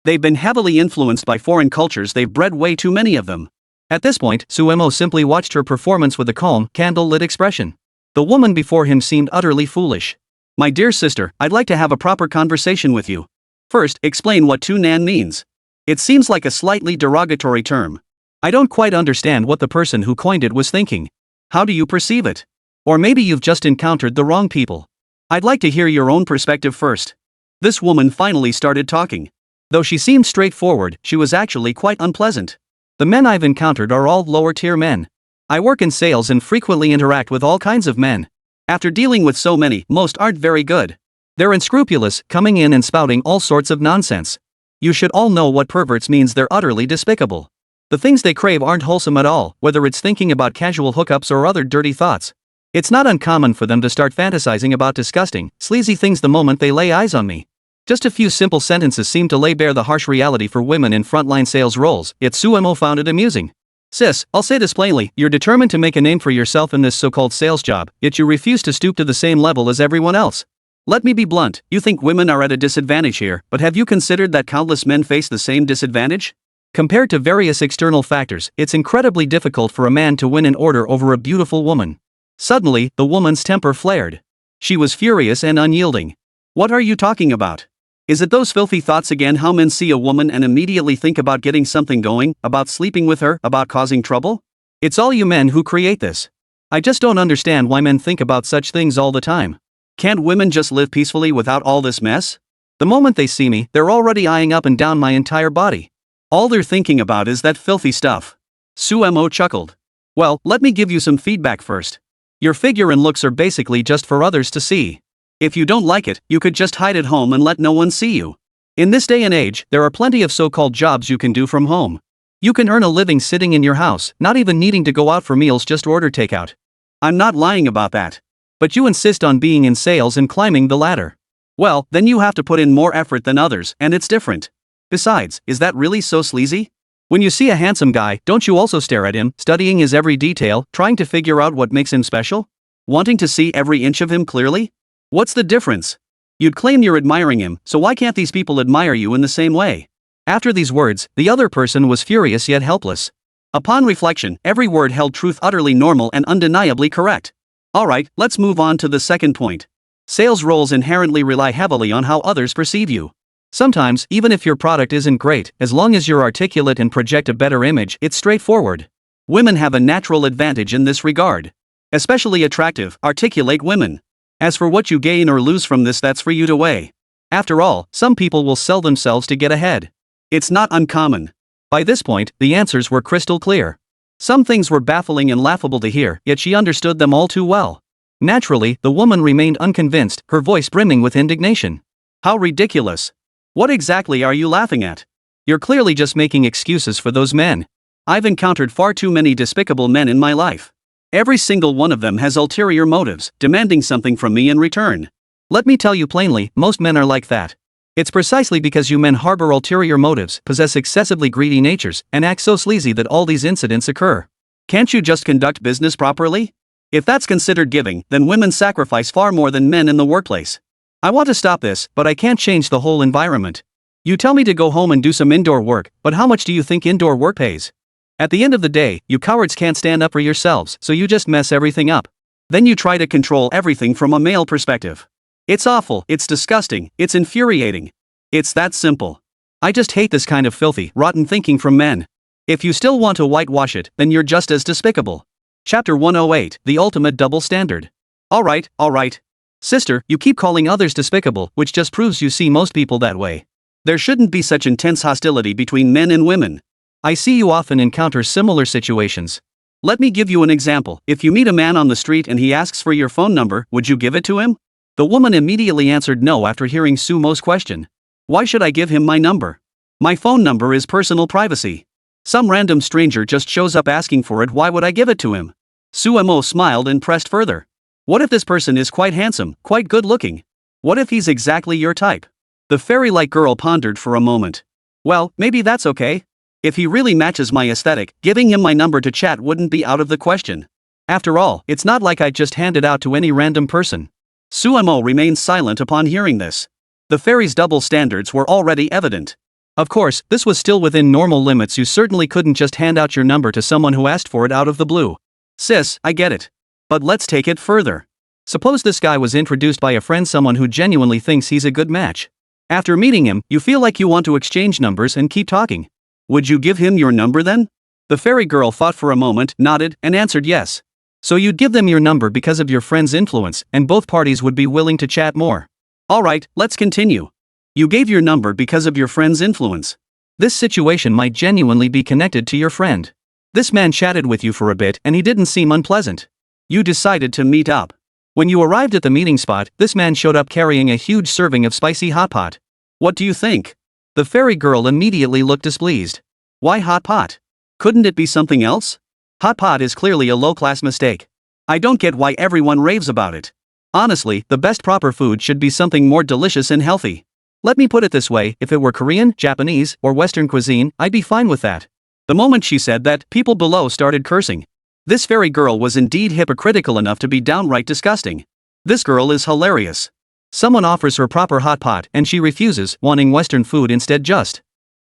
They've been heavily influenced by foreign cultures. They've bred way too many of them. At this point, Suemo simply watched her performance with a calm, candle-lit expression. The woman before him seemed utterly foolish. My dear sister, I'd like to have a proper conversation with you. First, explain what tunan means. It seems like a slightly derogatory term. I don't quite understand what the person who coined it was thinking. How do you perceive it? Or maybe you've just encountered the wrong people. I'd like to hear your own perspective first. This woman finally started talking. Though she seemed straightforward, she was actually quite unpleasant. The men I've encountered are all lower-tier men. I work in sales and frequently interact with all kinds of men. After dealing with so many, most aren't very good. They're unscrupulous, coming in and spouting all sorts of nonsense. You should all know what perverts means. They're utterly despicable. The things they crave aren't wholesome at all, whether it's thinking about casual hookups or other dirty thoughts. It's not uncommon for them to start fantasizing about disgusting, sleazy things the moment they lay eyes on me. Just a few simple sentences seem to lay bare the harsh reality for women in frontline sales roles, yet Suemo found it amusing. Sis, I'll say this plainly, you're determined to make a name for yourself in this so-called sales job, yet you refuse to stoop to the same level as everyone else. Let me be blunt, you think women are at a disadvantage here, but have you considered that countless men face the same disadvantage? Compared to various external factors, it's incredibly difficult for a man to win an order over a beautiful woman. Suddenly, the woman's temper flared. She was furious and unyielding. What are you talking about? Is it those filthy thoughts again? How men see a woman and immediately think about getting something going, about sleeping with her, about causing trouble? It's all you men who create this. I just don't understand why men think about such things all the time. Can't women just live peacefully without all this mess? The moment they see me, they're already eyeing up and down my entire body. All they're thinking about is that filthy stuff. Suemo chuckled. Well, let me give you some feedback first. Your figure and looks are basically just for others to see. If you don't like it, you could just hide at home and let no one see you. In this day and age, there are plenty of so-called jobs you can do from home. You can earn a living sitting in your house, not even needing to go out for meals, just order takeout. I'm not lying about that. But you insist on being in sales and climbing the ladder. Well, then you have to put in more effort than others, and it's different. Besides, is that really so sleazy? When you see a handsome guy, don't you also stare at him, studying his every detail, trying to figure out what makes him special? Wanting to see every inch of him clearly? What's the difference? You'd claim you're admiring him, so why can't these people admire you in the same way? After these words, the other person was furious yet helpless. Upon reflection, every word held truth, utterly normal and undeniably correct. Alright, let's move on to the second point. Sales roles inherently rely heavily on how others perceive you. Sometimes, even if your product isn't great, as long as you're articulate and project a better image, it's straightforward. Women have a natural advantage in this regard. Especially attractive, articulate women. As for what you gain or lose from this, that's for you to weigh. After all, some people will sell themselves to get ahead. It's not uncommon. By this point, the answers were crystal clear. Some things were baffling and laughable to hear, yet she understood them all too well. Naturally, the woman remained unconvinced, her voice brimming with indignation. How ridiculous! What exactly are you laughing at? You're clearly just making excuses for those men. I've encountered far too many despicable men in my life. Every single one of them has ulterior motives, demanding something from me in return. Let me tell you plainly, most men are like that. It's precisely because you men harbor ulterior motives, possess excessively greedy natures, and act so sleazy that all these incidents occur. Can't you just conduct business properly? If that's considered giving, then women sacrifice far more than men in the workplace. I want to stop this, but I can't change the whole environment. You tell me to go home and do some indoor work, but how much do you think indoor work pays? At the end of the day, you cowards can't stand up for yourselves, so you just mess everything up. Then you try to control everything from a male perspective. It's awful, it's disgusting, it's infuriating. It's that simple. I just hate this kind of filthy, rotten thinking from men. If you still want to whitewash it, then you're just as despicable. Chapter 108, The Ultimate Double Standard. Alright. Sister, you keep calling others despicable, which just proves you see most people that way. There shouldn't be such intense hostility between men and women. I see you often encounter similar situations. Let me give you an example. If you meet a man on the street and he asks for your phone number, would you give it to him? The woman immediately answered no after hearing Sumo's question. Why should I give him my number? My phone number is personal privacy. Some random stranger just shows up asking for it, why would I give it to him? Sumo smiled and pressed further. What if this person is quite handsome, quite good looking? What if he's exactly your type? The fairy-like girl pondered for a moment. Well, maybe that's okay. If he really matches my aesthetic, giving him my number to chat wouldn't be out of the question. After all, it's not like I'd just hand it out to any random person. Sumo remained silent upon hearing this. The fairy's double standards were already evident. Of course, this was still within normal limits. You certainly couldn't just hand out your number to someone who asked for it out of the blue. Sis, I get it. But let's take it further. Suppose this guy was introduced by a friend, someone who genuinely thinks he's a good match. After meeting him, you feel like you want to exchange numbers and keep talking. Would you give him your number then? The fairy girl thought for a moment, nodded, and answered yes. So you'd give them your number because of your friend's influence, and both parties would be willing to chat more. Alright, let's continue. You gave your number because of your friend's influence. This situation might genuinely be connected to your friend. This man chatted with you for a bit and he didn't seem unpleasant. You decided to meet up. When you arrived at the meeting spot, this man showed up carrying a huge serving of spicy hot pot. What do you think? The fairy girl immediately looked displeased. Why hot pot? Couldn't it be something else? Hot pot is clearly a low-class mistake. I don't get why everyone raves about it. Honestly, the best proper food should be something more delicious and healthy. Let me put it this way, if it were Korean, Japanese, or Western cuisine, I'd be fine with that. The moment she said that, people below started cursing. This fairy girl was indeed hypocritical enough to be downright disgusting. This girl is hilarious. Someone offers her proper hot pot and she refuses, wanting Western food instead.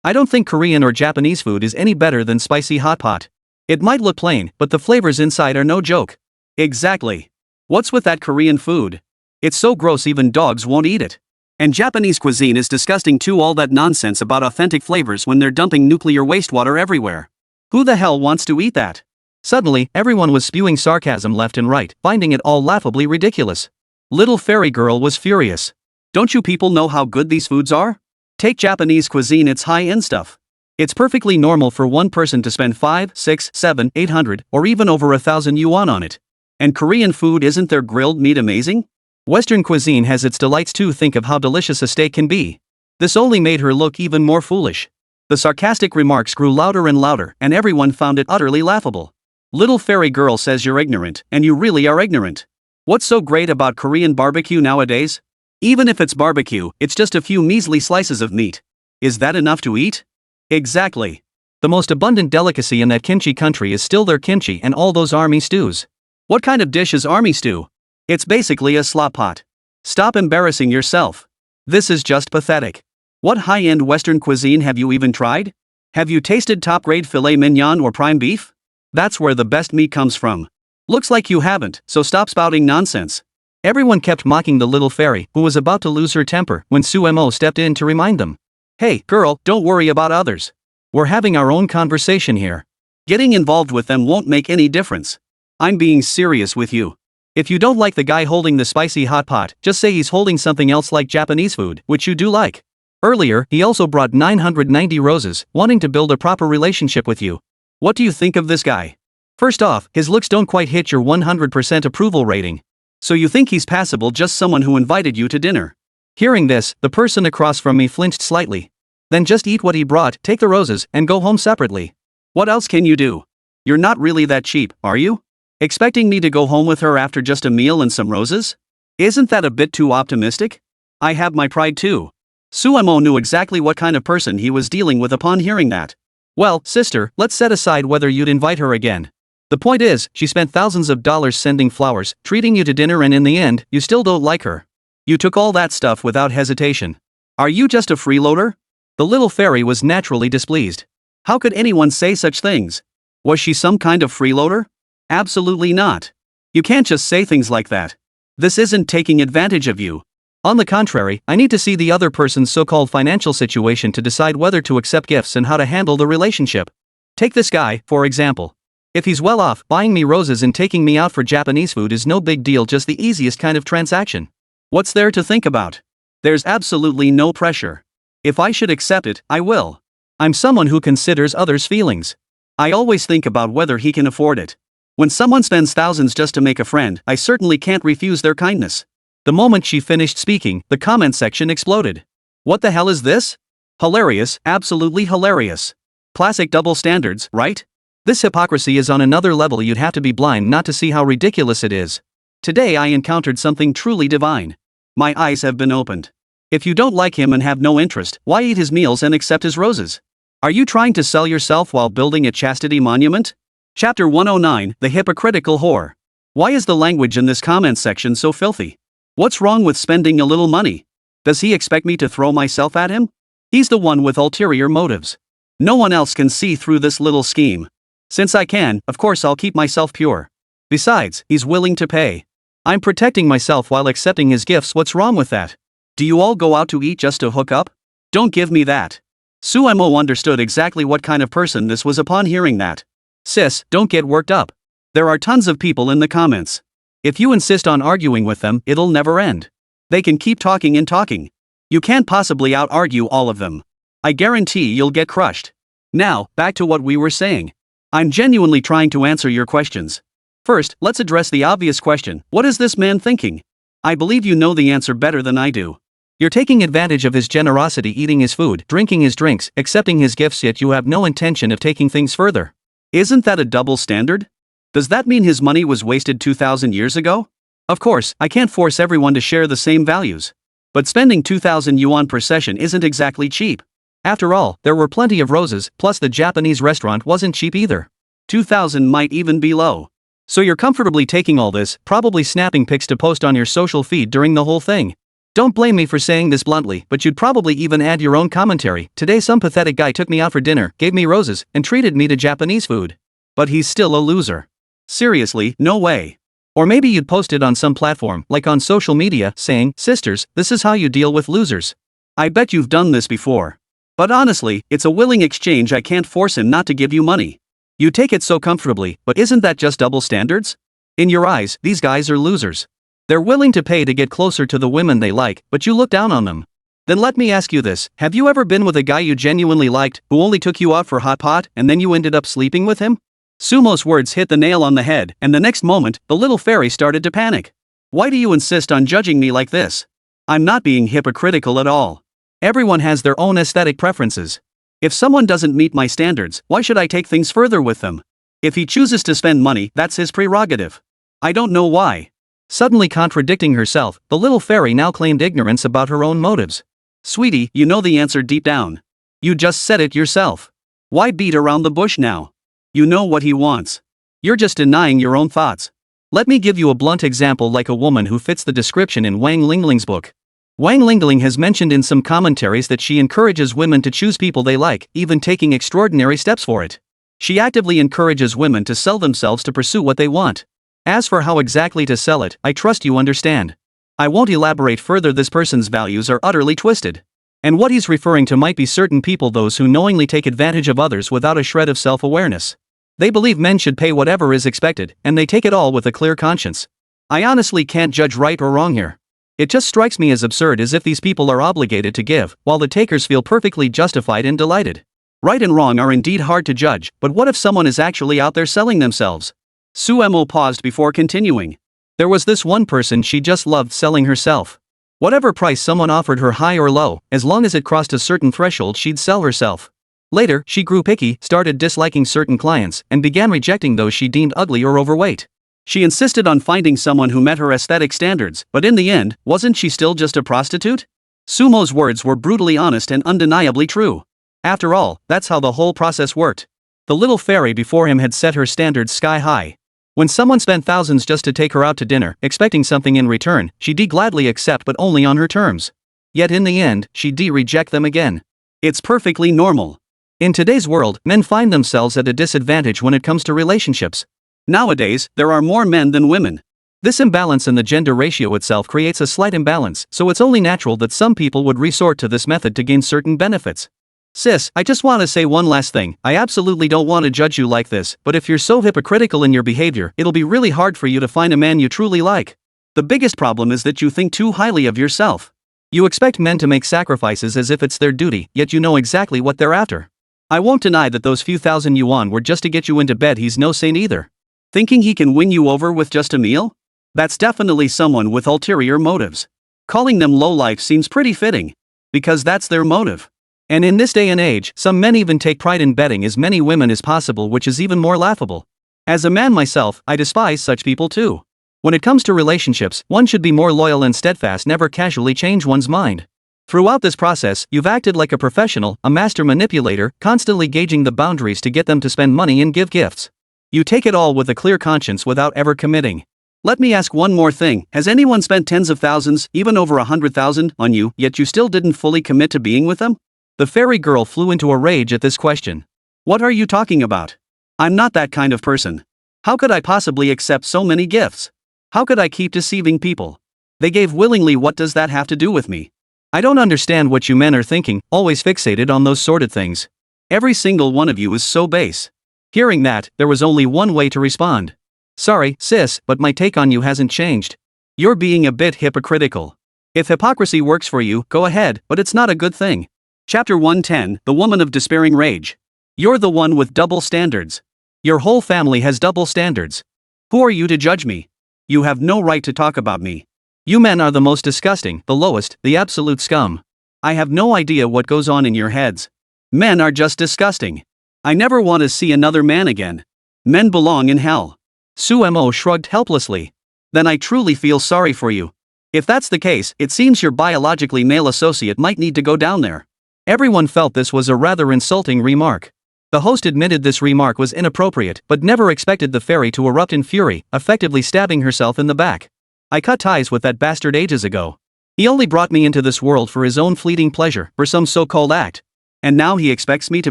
I don't think Korean or Japanese food is any better than spicy hot pot. It might look plain, but the flavors inside are no joke. Exactly. What's with that Korean food? It's so gross even dogs won't eat it. And Japanese cuisine is disgusting too, all that nonsense about authentic flavors when they're dumping nuclear wastewater everywhere. Who the hell wants to eat that? Suddenly, everyone was spewing sarcasm left and right, finding it all laughably ridiculous. Little fairy girl was furious. Don't you people know how good these foods are? Take Japanese cuisine, it's high-end stuff. It's perfectly normal for one person to spend 5, 6, 7, 800, or even over 1,000 yuan on it. And Korean food, isn't their grilled meat amazing? Western cuisine has its delights too. Think of how delicious a steak can be. This only made her look even more foolish. The sarcastic remarks grew louder and louder, and everyone found it utterly laughable. Little fairy girl says you're ignorant, and you really are ignorant. What's so great about Korean barbecue nowadays? Even if it's barbecue, it's just a few measly slices of meat. Is that enough to eat? Exactly. The most abundant delicacy in that kimchi country is still their kimchi and all those army stews. What kind of dish is army stew? It's basically a slop pot. Stop embarrassing yourself. This is just pathetic. What high-end Western cuisine have you even tried? Have you tasted top-grade filet mignon or prime beef? That's where the best meat comes from. Looks like you haven't, so stop spouting nonsense. Everyone kept mocking the little fairy, who was about to lose her temper when Sumo stepped in to remind them. Hey, girl, don't worry about others. We're having our own conversation here. Getting involved with them won't make any difference. I'm being serious with you. If you don't like the guy holding the spicy hot pot, just say he's holding something else like Japanese food, which you do like. Earlier, he also brought 990 roses, wanting to build a proper relationship with you. What do you think of this guy? First off, his looks don't quite hit your 100% approval rating. So you think he's passable, just someone who invited you to dinner. Hearing this, the person across from me flinched slightly. Then just eat what he brought, take the roses, and go home separately. What else can you do? You're not really that cheap, are you? Expecting me to go home with her after just a meal and some roses? Isn't that a bit too optimistic? I have my pride too. Sumo knew exactly what kind of person he was dealing with upon hearing that. Well, sister, let's set aside whether you'd invite her again. The point is, she spent thousands of dollars sending flowers, treating you to dinner, and in the end, you still don't like her. You took all that stuff without hesitation. Are you just a freeloader? The little fairy was naturally displeased. How could anyone say such things? Was she some kind of freeloader? Absolutely not. You can't just say things like that. This isn't taking advantage of you. On the contrary, I need to see the other person's so-called financial situation to decide whether to accept gifts and how to handle the relationship. Take this guy, for example. If he's well off, buying me roses and taking me out for Japanese food is no big deal, just the easiest kind of transaction. What's there to think about? There's absolutely no pressure. If I should accept it, I will. I'm someone who considers others' feelings. I always think about whether he can afford it. When someone spends thousands just to make a friend, I certainly can't refuse their kindness. The moment she finished speaking, the comment section exploded. What the hell is this? Hilarious, absolutely hilarious. Classic double standards, right? This hypocrisy is on another level. You'd have to be blind not to see how ridiculous it is. Today I encountered something truly divine. My eyes have been opened. If you don't like him and have no interest, why eat his meals and accept his roses? Are you trying to sell yourself while building a chastity monument? Chapter 109, The Hypocritical Whore. Why is the language in this comment section so filthy? What's wrong with spending a little money? Does he expect me to throw myself at him? He's the one with ulterior motives. No one else can see through this little scheme. Since I can, of course I'll keep myself pure. Besides, he's willing to pay. I'm protecting myself while accepting his gifts. What's wrong with that? Do you all go out to eat just to hook up? Don't give me that. Sumo understood exactly what kind of person this was upon hearing that. Sis, don't get worked up. There are tons of people in the comments. If you insist on arguing with them, it'll never end. They can keep talking and talking. You can't possibly out-argue all of them. I guarantee you'll get crushed. Now, back to what we were saying. I'm genuinely trying to answer your questions. First, let's address the obvious question. What is this man thinking? I believe you know the answer better than I do. You're taking advantage of his generosity, eating his food, drinking his drinks, accepting his gifts, yet you have no intention of taking things further. Isn't that a double standard? Does that mean his money was wasted 2,000 years ago? Of course, I can't force everyone to share the same values. But spending 2,000 yuan per session isn't exactly cheap. After all, there were plenty of roses, plus the Japanese restaurant wasn't cheap either. 2,000 might even be low. So you're comfortably taking all this, probably snapping pics to post on your social feed during the whole thing. Don't blame me for saying this bluntly, but you'd probably even add your own commentary. Today some pathetic guy took me out for dinner, gave me roses, and treated me to Japanese food. But he's still a loser. Seriously, no way. Or maybe you'd post it on some platform, like on social media, saying, "Sisters, this is how you deal with losers." I bet you've done this before. But honestly, it's a willing exchange. I can't force him not to give you money. You take it so comfortably, but isn't that just double standards? In your eyes, these guys are losers. They're willing to pay to get closer to the women they like, but you look down on them. Then let me ask you this, have you ever been with a guy you genuinely liked, who only took you out for hot pot, and then you ended up sleeping with him? Sumo's words hit the nail on the head, and the next moment, the little fairy started to panic. Why do you insist on judging me like this? I'm not being hypocritical at all. Everyone has their own aesthetic preferences. If someone doesn't meet my standards, why should I take things further with them? If he chooses to spend money, that's his prerogative. I don't know why. Suddenly contradicting herself, the little fairy now claimed ignorance about her own motives. Sweetie, you know the answer deep down. You just said it yourself. Why beat around the bush now? You know what he wants. You're just denying your own thoughts. Let me give you a blunt example like a woman who fits the description in Wang Lingling's book. Wang Lingling has mentioned in some commentaries that she encourages women to choose people they like, even taking extraordinary steps for it. She actively encourages women to sell themselves to pursue what they want. As for how exactly to sell it, I trust you understand. I won't elaborate further. This person's values are utterly twisted. And what he's referring to might be certain people, those who knowingly take advantage of others without a shred of self-awareness. They believe men should pay whatever is expected, and they take it all with a clear conscience. I honestly can't judge right or wrong here. It just strikes me as absurd, as if these people are obligated to give, while the takers feel perfectly justified and delighted. Right and wrong are indeed hard to judge, but what if someone is actually out there selling themselves? Suemo paused before continuing. There was this one person she just loved selling herself. Whatever price someone offered her, high or low, as long as it crossed a certain threshold, she'd sell herself. Later, she grew picky, started disliking certain clients, and began rejecting those she deemed ugly or overweight. She insisted on finding someone who met her aesthetic standards, but in the end, wasn't she still just a prostitute? Sumo's words were brutally honest and undeniably true. After all, that's how the whole process worked. The little fairy before him had set her standards sky high. When someone spent thousands just to take her out to dinner, expecting something in return, she'd gladly accept, but only on her terms. Yet in the end, she'd reject them again. It's perfectly normal. In today's world, men find themselves at a disadvantage when it comes to relationships. Nowadays, there are more men than women. This imbalance in the gender ratio itself creates a slight imbalance, so it's only natural that some people would resort to this method to gain certain benefits. Sis, I just want to say one last thing. I absolutely don't want to judge you like this, but if you're so hypocritical in your behavior, it'll be really hard for you to find a man you truly like. The biggest problem is that you think too highly of yourself. You expect men to make sacrifices as if it's their duty, yet you know exactly what they're after. I won't deny that those few thousand yuan were just to get you into bed. He's no saint either. Thinking he can win you over with just a meal? That's definitely someone with ulterior motives. Calling them lowlife seems pretty fitting. Because that's their motive. And in this day and age, some men even take pride in betting as many women as possible, which is even more laughable. As a man myself, I despise such people too. When it comes to relationships, one should be more loyal and steadfast, never casually change one's mind. Throughout this process, you've acted like a professional, a master manipulator, constantly gauging the boundaries to get them to spend money and give gifts. You take it all with a clear conscience without ever committing. Let me ask one more thing. Has anyone spent tens of thousands, even over 100,000, on you, yet you still didn't fully commit to being with them? The fairy girl flew into a rage at this question. What are you talking about? I'm not that kind of person. How could I possibly accept so many gifts? How could I keep deceiving people? They gave willingly. What does that have to do with me? I don't understand what you men are thinking, always fixated on those sordid things. Every single one of you is so base. Hearing that, there was only one way to respond. Sorry, sis, but my take on you hasn't changed. You're being a bit hypocritical. If hypocrisy works for you, go ahead, but it's not a good thing. Chapter 110, The Woman of Despairing Rage. You're the one with double standards. Your whole family has double standards. Who are you to judge me? You have no right to talk about me. You men are the most disgusting, the lowest, the absolute scum. I have no idea what goes on in your heads. Men are just disgusting. I never want to see another man again. Men belong in hell. Suemo shrugged helplessly. Then I truly feel sorry for you. If that's the case, it seems your biologically male associate might need to go down there. Everyone felt this was a rather insulting remark. The host admitted this remark was inappropriate, but never expected the fairy to erupt in fury, effectively stabbing herself in the back. I cut ties with that bastard ages ago. He only brought me into this world for his own fleeting pleasure, for some so-called act. And now he expects me to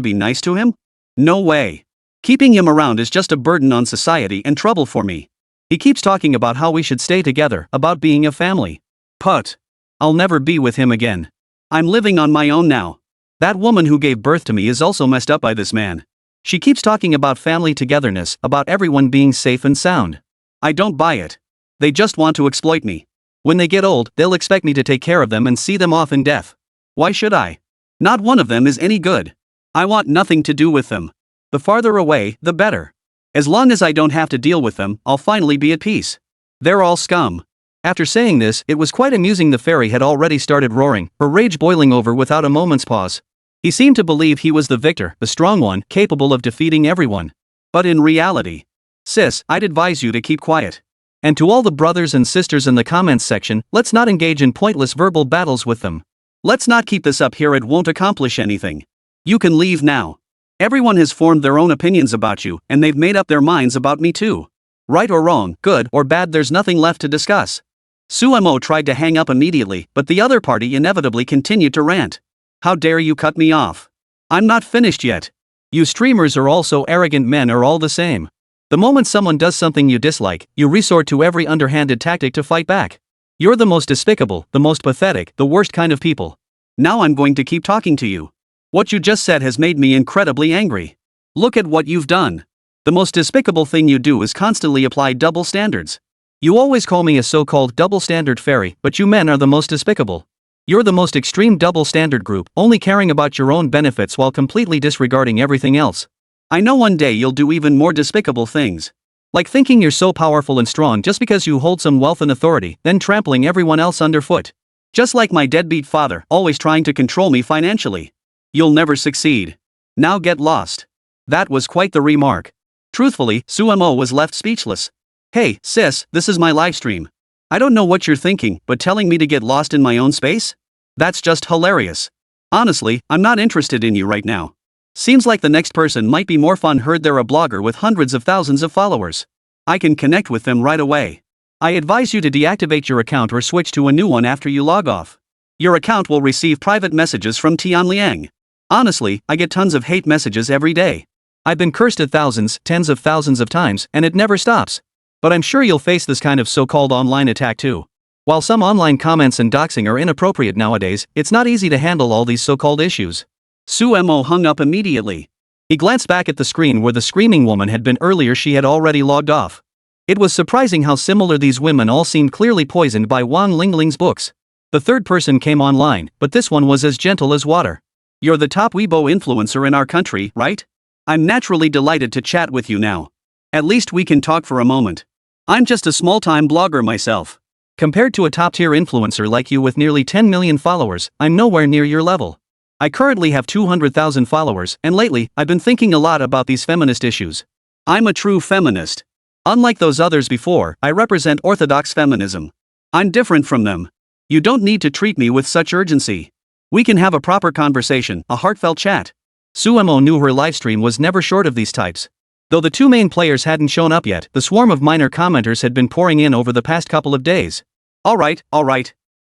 be nice to him? No way. Keeping him around is just a burden on society and trouble for me. He keeps talking about how we should stay together, about being a family. Put. I'll never be with him again. I'm living on my own now. That woman who gave birth to me is also messed up by this man. She keeps talking about family togetherness, about everyone being safe and sound. I don't buy it. They just want to exploit me. When they get old, they'll expect me to take care of them and see them off in death. Why should I? Not one of them is any good. I want nothing to do with them. The farther away, the better. As long as I don't have to deal with them, I'll finally be at peace. They're all scum. After saying this, it was quite amusing. The fairy had already started roaring, her rage boiling over without a moment's pause. He seemed to believe he was the victor, the strong one, capable of defeating everyone. But in reality, sis, I'd advise you to keep quiet. And to all the brothers and sisters in the comments section, let's not engage in pointless verbal battles with them. Let's not keep this up here, it won't accomplish anything. You can leave now. Everyone has formed their own opinions about you, and they've made up their minds about me too. Right or wrong, good or bad, there's nothing left to discuss. Sumo tried to hang up immediately, but the other party inevitably continued to rant. How dare you cut me off? I'm not finished yet. You streamers are also arrogant. Men are all the same. The moment someone does something you dislike, you resort to every underhanded tactic to fight back. You're the most despicable, the most pathetic, the worst kind of people. Now I'm going to keep talking to you. What you just said has made me incredibly angry. Look at what you've done. The most despicable thing you do is constantly apply double standards. You always call me a so-called double standard fairy, but you men are the most despicable. You're the most extreme double standard group, only caring about your own benefits while completely disregarding everything else. I know one day you'll do even more despicable things. Like thinking you're so powerful and strong just because you hold some wealth and authority, then trampling everyone else underfoot. Just like my deadbeat father, always trying to control me financially. You'll never succeed. Now get lost. That was quite the remark. Truthfully, Sumo was left speechless. Hey, sis, this is my livestream. I don't know what you're thinking, but telling me to get lost in my own space? That's just hilarious. Honestly, I'm not interested in you right now. Seems like the next person might be more fun. Heard they're a blogger with hundreds of thousands of followers. I can connect with them right away. I advise you to deactivate your account or switch to a new one after you log off. Your account will receive private messages from Tianliang. Honestly, I get tons of hate messages every day. I've been cursed at thousands, tens of thousands of times, and it never stops. But I'm sure you'll face this kind of so-called online attack too. While some online comments and doxing are inappropriate nowadays, it's not easy to handle all these so-called issues. Sumo hung up immediately. He glanced back at the screen where the screaming woman had been earlier. She had already logged off. It was surprising how similar these women all seemed, clearly poisoned by Wang Lingling's books. The third person came online, but this one was as gentle as water. You're the top Weibo influencer in our country, right? I'm naturally delighted to chat with you now. At least we can talk for a moment. I'm just a small-time blogger myself. Compared to a top-tier influencer like you with nearly 10 million followers, I'm nowhere near your level. I currently have 200,000 followers, and lately, I've been thinking a lot about these feminist issues. I'm a true feminist. Unlike those others before, I represent orthodox feminism. I'm different from them. You don't need to treat me with such urgency. We can have a proper conversation, a heartfelt chat. Sumo knew her livestream was never short of these types. Though the two main players hadn't shown up yet, the swarm of minor commenters had been pouring in over the past couple of days. Alright.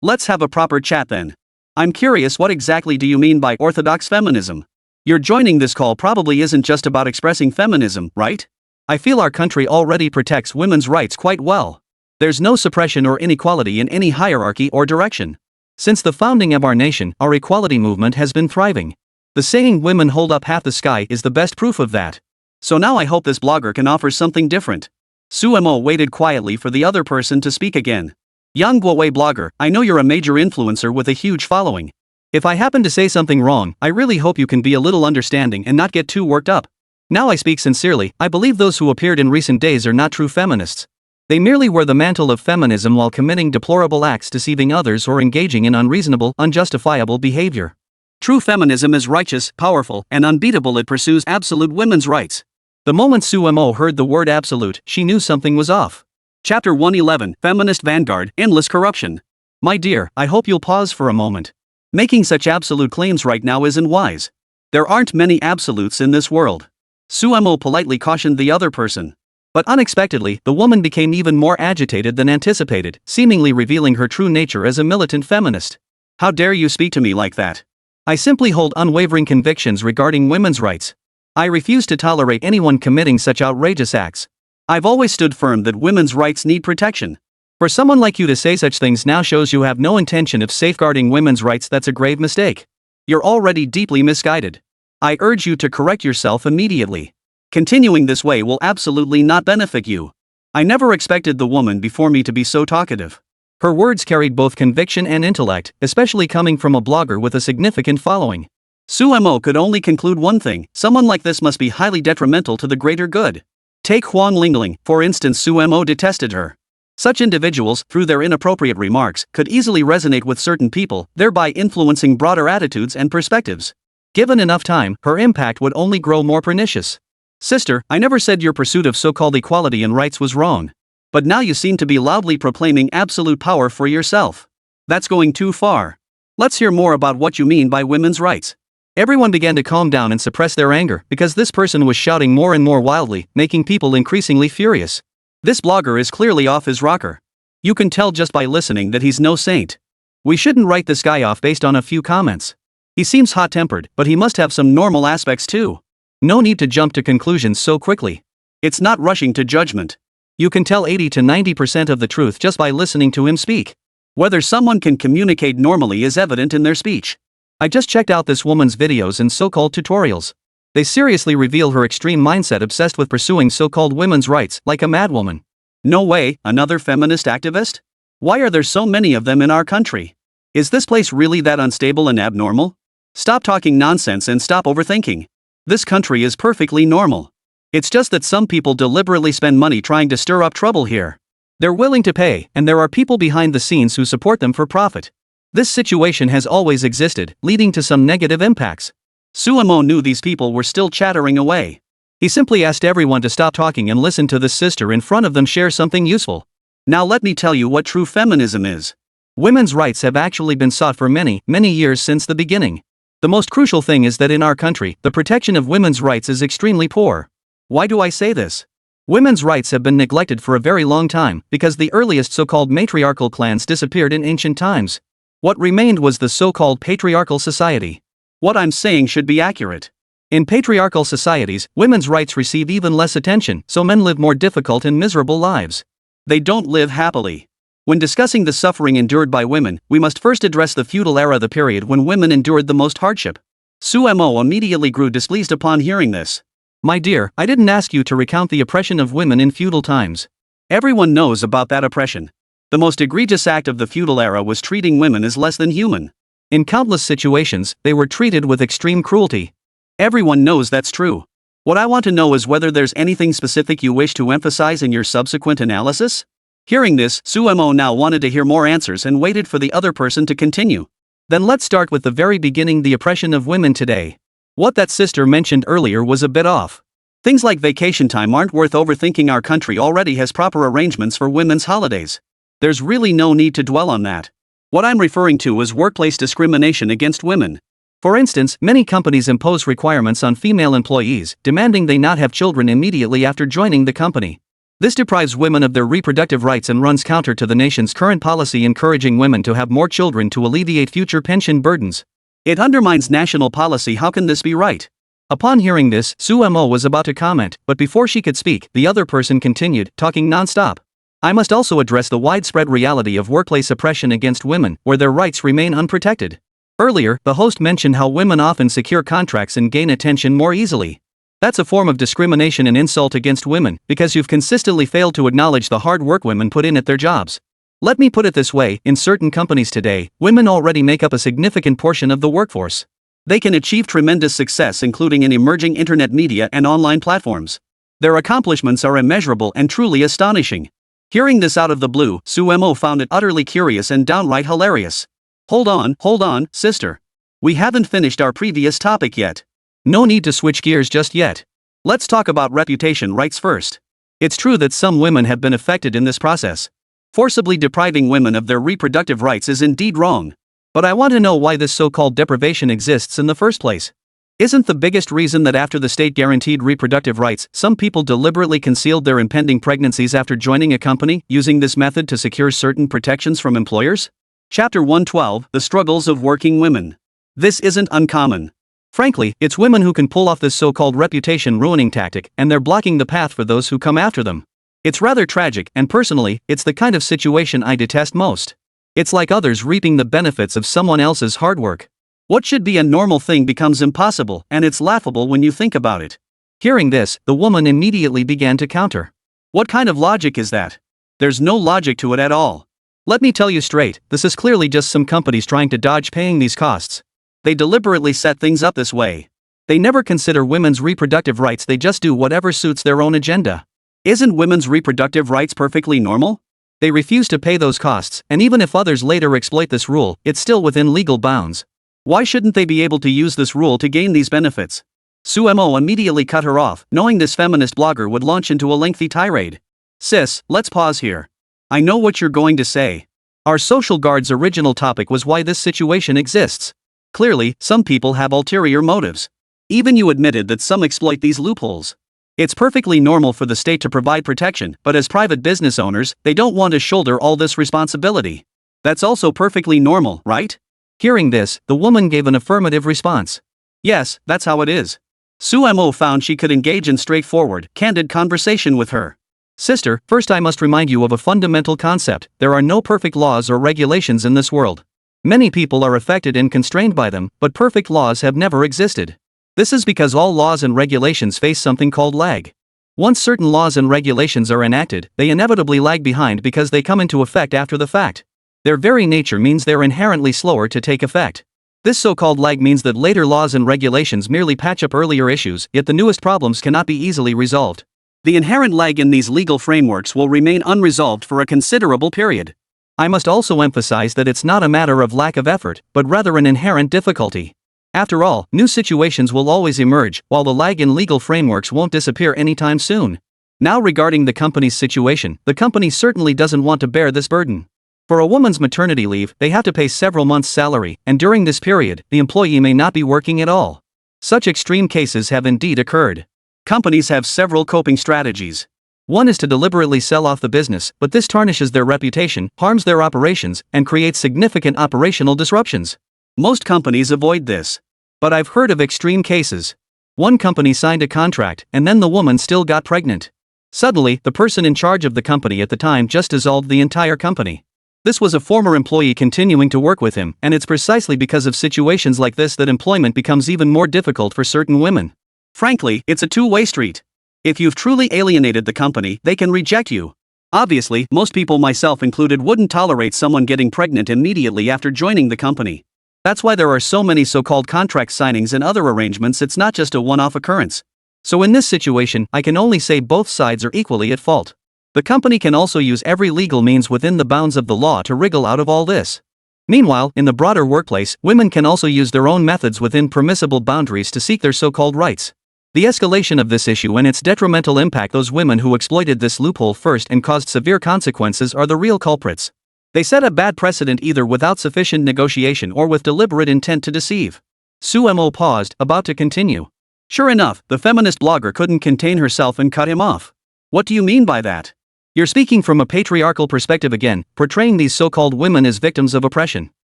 Let's have a proper chat then. I'm curious, what exactly do you mean by orthodox feminism? Your joining this call probably isn't just about expressing feminism, right? I feel our country already protects women's rights quite well. There's no suppression or inequality in any hierarchy or direction. Since the founding of our nation, our equality movement has been thriving. The saying "women hold up half the sky" is the best proof of that. So now I hope this blogger can offer something different. Sumo waited quietly for the other person to speak again. Young Guowei blogger, I know you're a major influencer with a huge following. If I happen to say something wrong, I really hope you can be a little understanding and not get too worked up. Now I speak sincerely. I believe those who appeared in recent days are not true feminists. They merely wear the mantle of feminism while committing deplorable acts, deceiving others, or engaging in unreasonable, unjustifiable behavior. True feminism is righteous, powerful, and unbeatable. It pursues absolute women's rights. The moment Sumo heard the word absolute, she knew something was off. Chapter 111, Feminist Vanguard, Endless Corruption. My dear, I hope you'll pause for a moment. Making such absolute claims right now isn't wise. There aren't many absolutes in this world. Sumo politely cautioned the other person. But unexpectedly, the woman became even more agitated than anticipated, seemingly revealing her true nature as a militant feminist. How dare you speak to me like that? I simply hold unwavering convictions regarding women's rights. I refuse to tolerate anyone committing such outrageous acts. I've always stood firm that women's rights need protection. For someone like you to say such things now shows you have no intention of safeguarding women's rights. That's a grave mistake. You're already deeply misguided. I urge you to correct yourself immediately. Continuing this way will absolutely not benefit you. I never expected the woman before me to be so talkative. Her words carried both conviction and intellect, especially coming from a blogger with a significant following. Sumo could only conclude one thing: someone like this must be highly detrimental to the greater good. Take Huang Lingling, for instance. Sumo detested her. Such individuals, through their inappropriate remarks, could easily resonate with certain people, thereby influencing broader attitudes and perspectives. Given enough time, her impact would only grow more pernicious. Sister, I never said your pursuit of so-called equality and rights was wrong. But now you seem to be loudly proclaiming absolute power for yourself. That's going too far. Let's hear more about what you mean by women's rights. Everyone began to calm down and suppress their anger because this person was shouting more and more wildly, making people increasingly furious. This blogger is clearly off his rocker. You can tell just by listening that he's no saint. We shouldn't write this guy off based on a few comments. He seems hot-tempered, but he must have some normal aspects too. No need to jump to conclusions so quickly. It's not rushing to judgment. You can tell 80 to 90% of the truth just by listening to him speak. Whether someone can communicate normally is evident in their speech. I just checked out this woman's videos and so-called tutorials. They seriously reveal her extreme mindset obsessed with pursuing so-called women's rights like a madwoman. No way, another feminist activist? Why are there so many of them in our country? Is this place really that unstable and abnormal? Stop talking nonsense and stop overthinking. This country is perfectly normal. It's just that some people deliberately spend money trying to stir up trouble here. They're willing to pay, and there are people behind the scenes who support them for profit. This situation has always existed, leading to some negative impacts. Suemo knew these people were still chattering away. He simply asked everyone to stop talking and listen to this sister in front of them share something useful. Now let me tell you what true feminism is. Women's rights have actually been sought for many, many years since the beginning. The most crucial thing is that in our country, the protection of women's rights is extremely poor. Why do I say this? Women's rights have been neglected for a very long time because the earliest so-called matriarchal clans disappeared in ancient times. What remained was the so-called patriarchal society. What I'm saying should be accurate. In patriarchal societies, women's rights receive even less attention, so men live more difficult and miserable lives. They don't live happily. When discussing the suffering endured by women, we must first address the feudal era, the period when women endured the most hardship. Suemo immediately grew displeased upon hearing this. My dear, I didn't ask you to recount the oppression of women in feudal times. Everyone knows about that oppression. The most egregious act of the feudal era was treating women as less than human. In countless situations, they were treated with extreme cruelty. Everyone knows that's true. What I want to know is whether there's anything specific you wish to emphasize in your subsequent analysis? Hearing this, Suemo now wanted to hear more answers and waited for the other person to continue. Then let's start with the very beginning, the oppression of women today. What that sister mentioned earlier was a bit off. Things like vacation time aren't worth overthinking. Our country already has proper arrangements for women's holidays. There's really no need to dwell on that. What I'm referring to is workplace discrimination against women. For instance, many companies impose requirements on female employees, demanding they not have children immediately after joining the company. This deprives women of their reproductive rights and runs counter to the nation's current policy encouraging women to have more children to alleviate future pension burdens. It undermines national policy. How can this be right? Upon hearing this, Suemo was about to comment, but before she could speak, the other person continued, talking non-stop. I must also address the widespread reality of workplace oppression against women, where their rights remain unprotected. Earlier, the host mentioned how women often secure contracts and gain attention more easily. That's a form of discrimination and insult against women, because you've consistently failed to acknowledge the hard work women put in at their jobs. Let me put it this way, in certain companies today, women already make up a significant portion of the workforce. They can achieve tremendous success, including in emerging internet media and online platforms. Their accomplishments are immeasurable and truly astonishing. Hearing this out of the blue, Suemo found it utterly curious and downright hilarious. Hold on, sister. We haven't finished our previous topic yet. No need to switch gears just yet. Let's talk about reputation rights first. It's true that some women have been affected in this process. Forcibly depriving women of their reproductive rights is indeed wrong. But I want to know why this so-called deprivation exists in the first place. Isn't the biggest reason that after the state guaranteed reproductive rights, some people deliberately concealed their impending pregnancies after joining a company, using this method to secure certain protections from employers? Chapter 112, The Struggles of Working Women. This isn't uncommon. Frankly, it's women who can pull off this so-called reputation-ruining tactic, and they're blocking the path for those who come after them. It's rather tragic, and personally, it's the kind of situation I detest most. It's like others reaping the benefits of someone else's hard work. What should be a normal thing becomes impossible, and it's laughable when you think about it. Hearing this, the woman immediately began to counter. What kind of logic is that? There's no logic to it at all. Let me tell you straight, this is clearly just some companies trying to dodge paying these costs. They deliberately set things up this way. They never consider women's reproductive rights, they just do whatever suits their own agenda. Isn't women's reproductive rights perfectly normal? They refuse to pay those costs, and even if others later exploit this rule, it's still within legal bounds. Why shouldn't they be able to use this rule to gain these benefits? Sumo immediately cut her off, knowing this feminist blogger would launch into a lengthy tirade. Sis, let's pause here. I know what you're going to say. Our social guard's original topic was why this situation exists. Clearly, some people have ulterior motives. Even you admitted that some exploit these loopholes. It's perfectly normal for the state to provide protection, but as private business owners, they don't want to shoulder all this responsibility. That's also perfectly normal, right? Hearing this, the woman gave an affirmative response. Yes, that's how it is. Sumo found she could engage in straightforward, candid conversation with her. Sister, first I must remind you of a fundamental concept: there are no perfect laws or regulations in this world. Many people are affected and constrained by them, but perfect laws have never existed. This is because all laws and regulations face something called lag. Once certain laws and regulations are enacted, they inevitably lag behind because they come into effect after the fact. Their very nature means they're inherently slower to take effect. This so-called lag means that later laws and regulations merely patch up earlier issues, yet the newest problems cannot be easily resolved. The inherent lag in these legal frameworks will remain unresolved for a considerable period. I must also emphasize that it's not a matter of lack of effort, but rather an inherent difficulty. After all, new situations will always emerge, while the lag in legal frameworks won't disappear anytime soon. Now regarding the company's situation, the company certainly doesn't want to bear this burden. For a woman's maternity leave, they have to pay several months' salary, and during this period, the employee may not be working at all. Such extreme cases have indeed occurred. Companies have several coping strategies. One is to deliberately sell off the business, but this tarnishes their reputation, harms their operations, and creates significant operational disruptions. Most companies avoid this. But I've heard of extreme cases. One company signed a contract, and then the woman still got pregnant. Suddenly, the person in charge of the company at the time just dissolved the entire company. This was a former employee continuing to work with him, and it's precisely because of situations like this that employment becomes even more difficult for certain women. Frankly, it's a two-way street. If you've truly alienated the company, they can reject you. Obviously, most people, myself included, wouldn't tolerate someone getting pregnant immediately after joining the company. That's why there are so many so-called contract signings and other arrangements. It's not just a one-off occurrence. So in this situation, I can only say both sides are equally at fault. The company can also use every legal means within the bounds of the law to wriggle out of all this. Meanwhile, in the broader workplace, women can also use their own methods within permissible boundaries to seek their so-called rights. The escalation of this issue and its detrimental impact, those women who exploited this loophole first and caused severe consequences, are the real culprits. They set a bad precedent either without sufficient negotiation or with deliberate intent to deceive. Sumo paused, about to continue. Sure enough, the feminist blogger couldn't contain herself and cut him off. What do you mean by that? You're speaking from a patriarchal perspective again, portraying these so-called women as victims of oppression.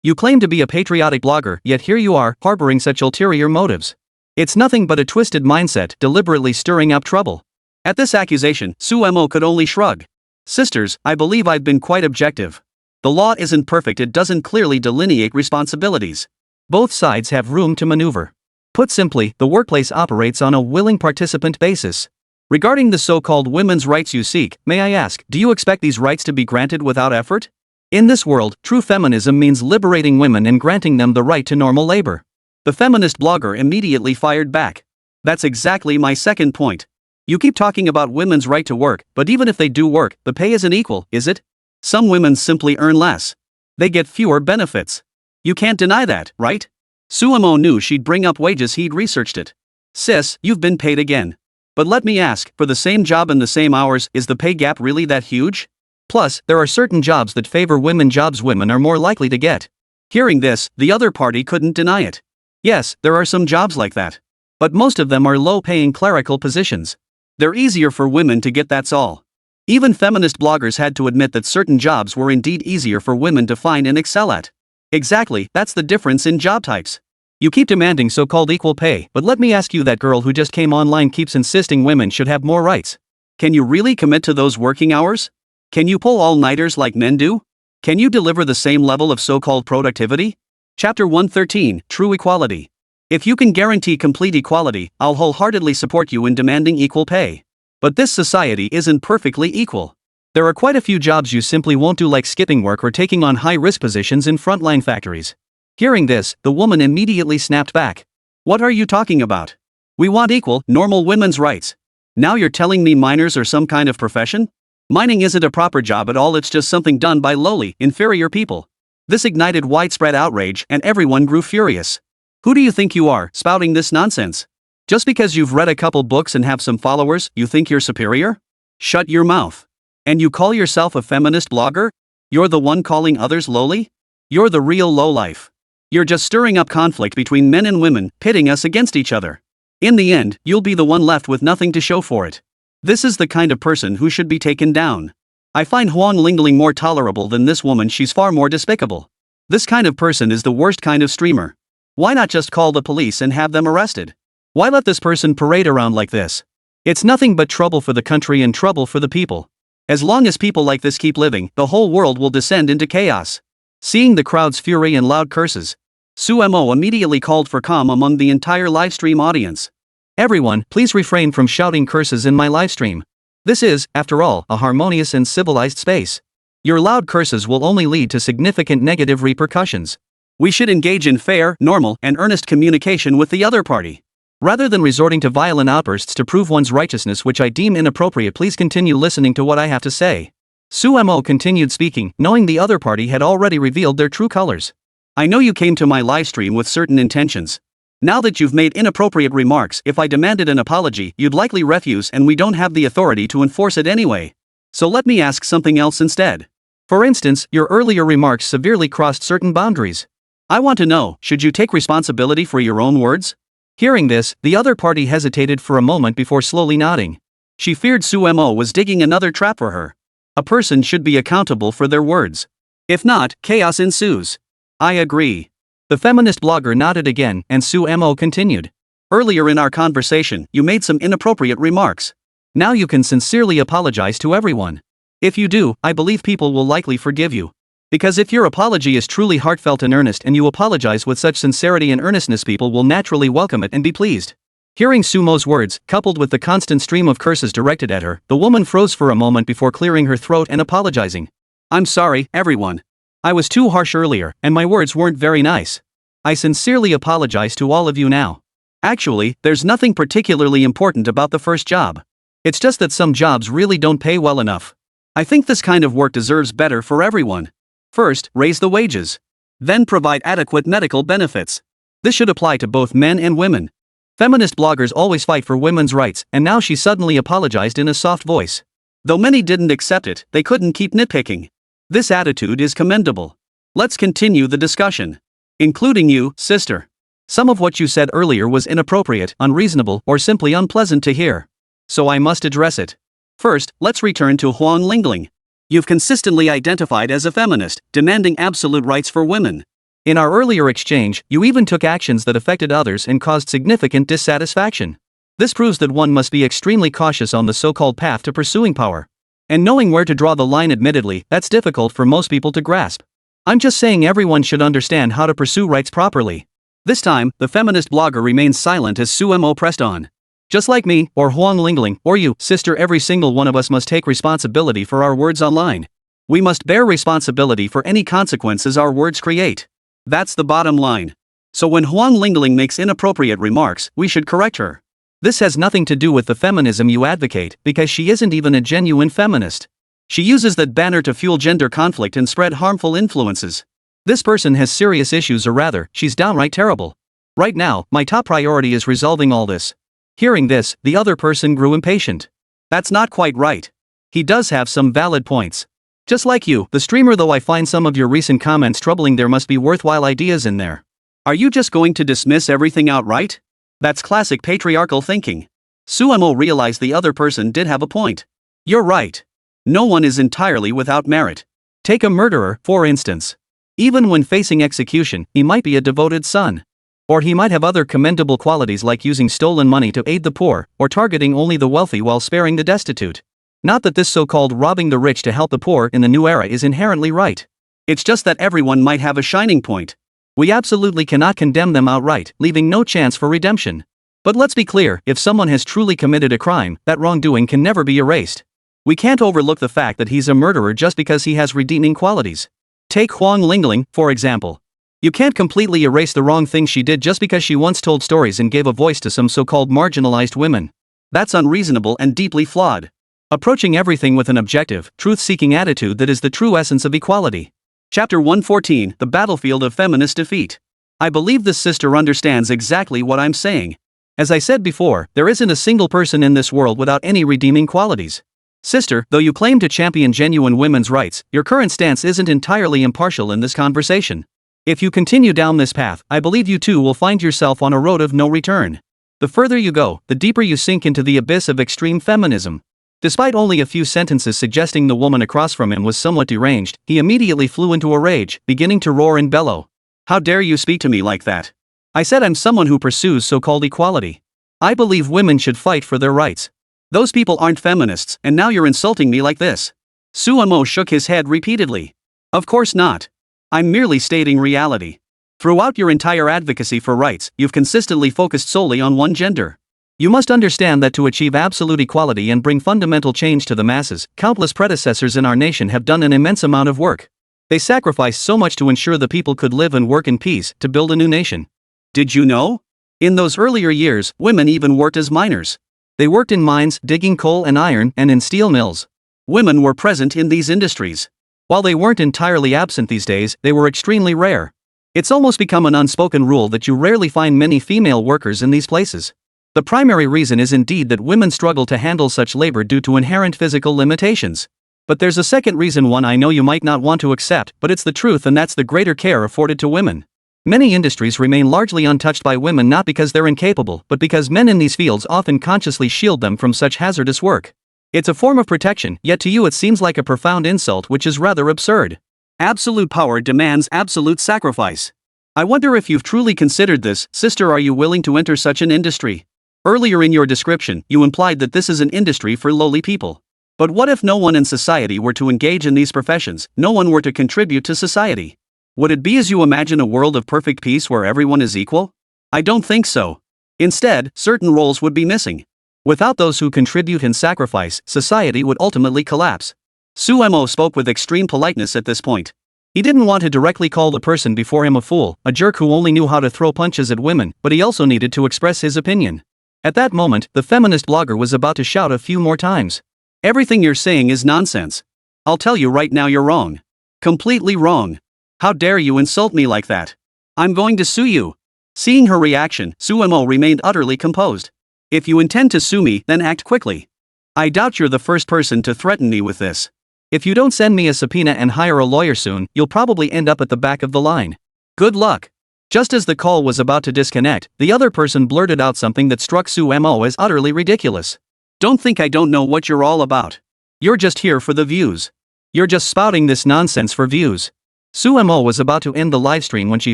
You claim to be a patriotic blogger, yet here you are, harboring such ulterior motives. It's nothing but a twisted mindset, deliberately stirring up trouble. At this accusation, Sumo could only shrug. Sisters, I believe I've been quite objective. The law isn't perfect, it doesn't clearly delineate responsibilities. Both sides have room to maneuver. Put simply, the workplace operates on a willing participant basis. Regarding the so-called women's rights you seek, may I ask, do you expect these rights to be granted without effort? In this world, true feminism means liberating women and granting them the right to normal labor. The feminist blogger immediately fired back. That's exactly my second point. You keep talking about women's right to work, but even if they do work, the pay isn't equal, is it? Some women simply earn less. They get fewer benefits. You can't deny that, right? Sumo knew she'd bring up wages, he'd researched it. Sis, you've been paid again. But let me ask, for the same job and the same hours, is the pay gap really that huge? Plus, there are certain jobs that favor women, jobs women are more likely to get. Hearing this, the other party couldn't deny it. Yes, there are some jobs like that. But most of them are low-paying clerical positions. They're easier for women to get, that's all. Even feminist bloggers had to admit that certain jobs were indeed easier for women to find and excel at. Exactly, that's the difference in job types. You keep demanding so-called equal pay, but let me ask you, that girl who just came online keeps insisting women should have more rights. Can you really commit to those working hours? Can you pull all-nighters like men do? Can you deliver the same level of so-called productivity? Chapter 113, True Equality. If you can guarantee complete equality, I'll wholeheartedly support you in demanding equal pay. But this society isn't perfectly equal. There are quite a few jobs you simply won't do, like skipping work or taking on high-risk positions in frontline factories. Hearing this, the woman immediately snapped back. What are you talking about? We want equal, normal women's rights. Now you're telling me miners are some kind of profession? Mining isn't a proper job at all, it's just something done by lowly, inferior people. This ignited widespread outrage and everyone grew furious. Who do you think you are, spouting this nonsense? Just because you've read a couple books and have some followers, you think you're superior? Shut your mouth. And you call yourself a feminist blogger? You're the one calling others lowly? You're the real lowlife. You're just stirring up conflict between men and women, pitting us against each other. In the end, you'll be the one left with nothing to show for it. This is the kind of person who should be taken down. I find Huang Lingling more tolerable than this woman, she's far more despicable. This kind of person is the worst kind of streamer. Why not just call the police and have them arrested? Why let this person parade around like this? It's nothing but trouble for the country and trouble for the people. As long as people like this keep living, the whole world will descend into chaos. Seeing the crowd's fury and loud curses, Sumo immediately called for calm among the entire livestream audience. Everyone, please refrain from shouting curses in my livestream. This is, after all, a harmonious and civilized space. Your loud curses will only lead to significant negative repercussions. We should engage in fair, normal, and earnest communication with the other party. Rather than resorting to violent outbursts to prove one's righteousness, which I deem inappropriate, please continue listening to what I have to say. Sumo continued speaking, knowing the other party had already revealed their true colors. I know you came to my livestream with certain intentions. Now that you've made inappropriate remarks, if I demanded an apology, you'd likely refuse, and we don't have the authority to enforce it anyway. So let me ask something else instead. For instance, your earlier remarks severely crossed certain boundaries. I want to know, should you take responsibility for your own words? Hearing this, the other party hesitated for a moment before slowly nodding. She feared Sumo was digging another trap for her. A person should be accountable for their words. If not, chaos ensues. I agree. The feminist blogger nodded again, and Sumo continued. Earlier in our conversation, you made some inappropriate remarks. Now you can sincerely apologize to everyone. If you do, I believe people will likely forgive you. Because if your apology is truly heartfelt and earnest and you apologize with such sincerity and earnestness, people will naturally welcome it and be pleased. Hearing Sumo's words, coupled with the constant stream of curses directed at her, the woman froze for a moment before clearing her throat and apologizing. I'm sorry, everyone. I was too harsh earlier, and my words weren't very nice. I sincerely apologize to all of you now. Actually, there's nothing particularly important about the first job. It's just that some jobs really don't pay well enough. I think this kind of work deserves better for everyone. First, raise the wages. Then provide adequate medical benefits. This should apply to both men and women. Feminist bloggers always fight for women's rights, and now she suddenly apologized in a soft voice. Though many didn't accept it, they couldn't keep nitpicking. This attitude is commendable. Let's continue the discussion. Including you, sister. Some of what you said earlier was inappropriate, unreasonable, or simply unpleasant to hear. So I must address it. First, let's return to Huang Lingling. You've consistently identified as a feminist, demanding absolute rights for women. In our earlier exchange, you even took actions that affected others and caused significant dissatisfaction. This proves that one must be extremely cautious on the so-called path to pursuing power. And knowing where to draw the line, admittedly, that's difficult for most people to grasp. I'm just saying everyone should understand how to pursue rights properly. This time, the feminist blogger remained silent as Sumo pressed on. Just like me, or Huang Lingling, or you, sister, every single one of us must take responsibility for our words online. We must bear responsibility for any consequences our words create. That's the bottom line. So when Huang Lingling makes inappropriate remarks, we should correct her. This has nothing to do with the feminism you advocate, because she isn't even a genuine feminist. She uses that banner to fuel gender conflict and spread harmful influences. This person has serious issues, or rather, she's downright terrible. Right now, my top priority is resolving all this. Hearing this, the other person grew impatient. That's not quite right. He does have some valid points. Just like you, the streamer, though I find some of your recent comments troubling, there must be worthwhile ideas in there. Are you just going to dismiss everything outright? That's classic patriarchal thinking. Sumo realized the other person did have a point. You're right. No one is entirely without merit. Take a murderer, for instance. Even when facing execution, he might be a devoted son. Or he might have other commendable qualities like using stolen money to aid the poor, or targeting only the wealthy while sparing the destitute. Not that this so-called robbing the rich to help the poor in the new era is inherently right. It's just that everyone might have a shining point. We absolutely cannot condemn them outright, leaving no chance for redemption. But let's be clear, if someone has truly committed a crime, that wrongdoing can never be erased. We can't overlook the fact that he's a murderer just because he has redeeming qualities. Take Huang Lingling, for example. You can't completely erase the wrong thing she did just because she once told stories and gave a voice to some so-called marginalized women. That's unreasonable and deeply flawed. Approaching everything with an objective, truth-seeking attitude that is the true essence of equality. Chapter 114, The Battlefield of Feminist Defeat. I believe this sister understands exactly what I'm saying. As I said before, there isn't a single person in this world without any redeeming qualities. Sister, though you claim to champion genuine women's rights, your current stance isn't entirely impartial in this conversation. If you continue down this path, I believe you too will find yourself on a road of no return. The further you go, the deeper you sink into the abyss of extreme feminism. Despite only a few sentences suggesting the woman across from him was somewhat deranged, he immediately flew into a rage, beginning to roar and bellow. How dare you speak to me like that? I said I'm someone who pursues so-called equality. I believe women should fight for their rights. Those people aren't feminists, and now you're insulting me like this. Suemo shook his head repeatedly. Of course not. I'm merely stating reality. Throughout your entire advocacy for rights, you've consistently focused solely on one gender. You must understand that to achieve absolute equality and bring fundamental change to the masses, countless predecessors in our nation have done an immense amount of work. They sacrificed so much to ensure the people could live and work in peace, to build a new nation. Did you know? In those earlier years, women even worked as miners. They worked in mines, digging coal and iron, and in steel mills. Women were present in these industries. While they weren't entirely absent these days, they were extremely rare. It's almost become an unspoken rule that you rarely find many female workers in these places. The primary reason is indeed that women struggle to handle such labor due to inherent physical limitations. But there's a second reason, one I know you might not want to accept, but it's the truth, and that's the greater care afforded to women. Many industries remain largely untouched by women, not because they're incapable, but because men in these fields often consciously shield them from such hazardous work. It's a form of protection, yet to you it seems like a profound insult, which is rather absurd. Absolute power demands absolute sacrifice. I wonder if you've truly considered this, sister. Are you willing to enter such an industry? Earlier in your description, you implied that this is an industry for lowly people. But what if no one in society were to engage in these professions, no one were to contribute to society? Would it be as you imagine, a world of perfect peace where everyone is equal? I don't think so. Instead, certain roles would be missing. Without those who contribute and sacrifice, society would ultimately collapse. Suemo spoke with extreme politeness at this point. He didn't want to directly call the person before him a fool, a jerk who only knew how to throw punches at women, but he also needed to express his opinion. At that moment, the feminist blogger was about to shout a few more times. Everything you're saying is nonsense. I'll tell you right now, you're wrong. Completely wrong. How dare you insult me like that? I'm going to sue you. Seeing her reaction, Suemo remained utterly composed. If you intend to sue me, then act quickly. I doubt you're the first person to threaten me with this. If you don't send me a subpoena and hire a lawyer soon, you'll probably end up at the back of the line. Good luck. Just as the call was about to disconnect, the other person blurted out something that struck Suemo as utterly ridiculous. Don't think I don't know what you're all about. You're just here for the views. You're just spouting this nonsense for views. Suemo was about to end the livestream when she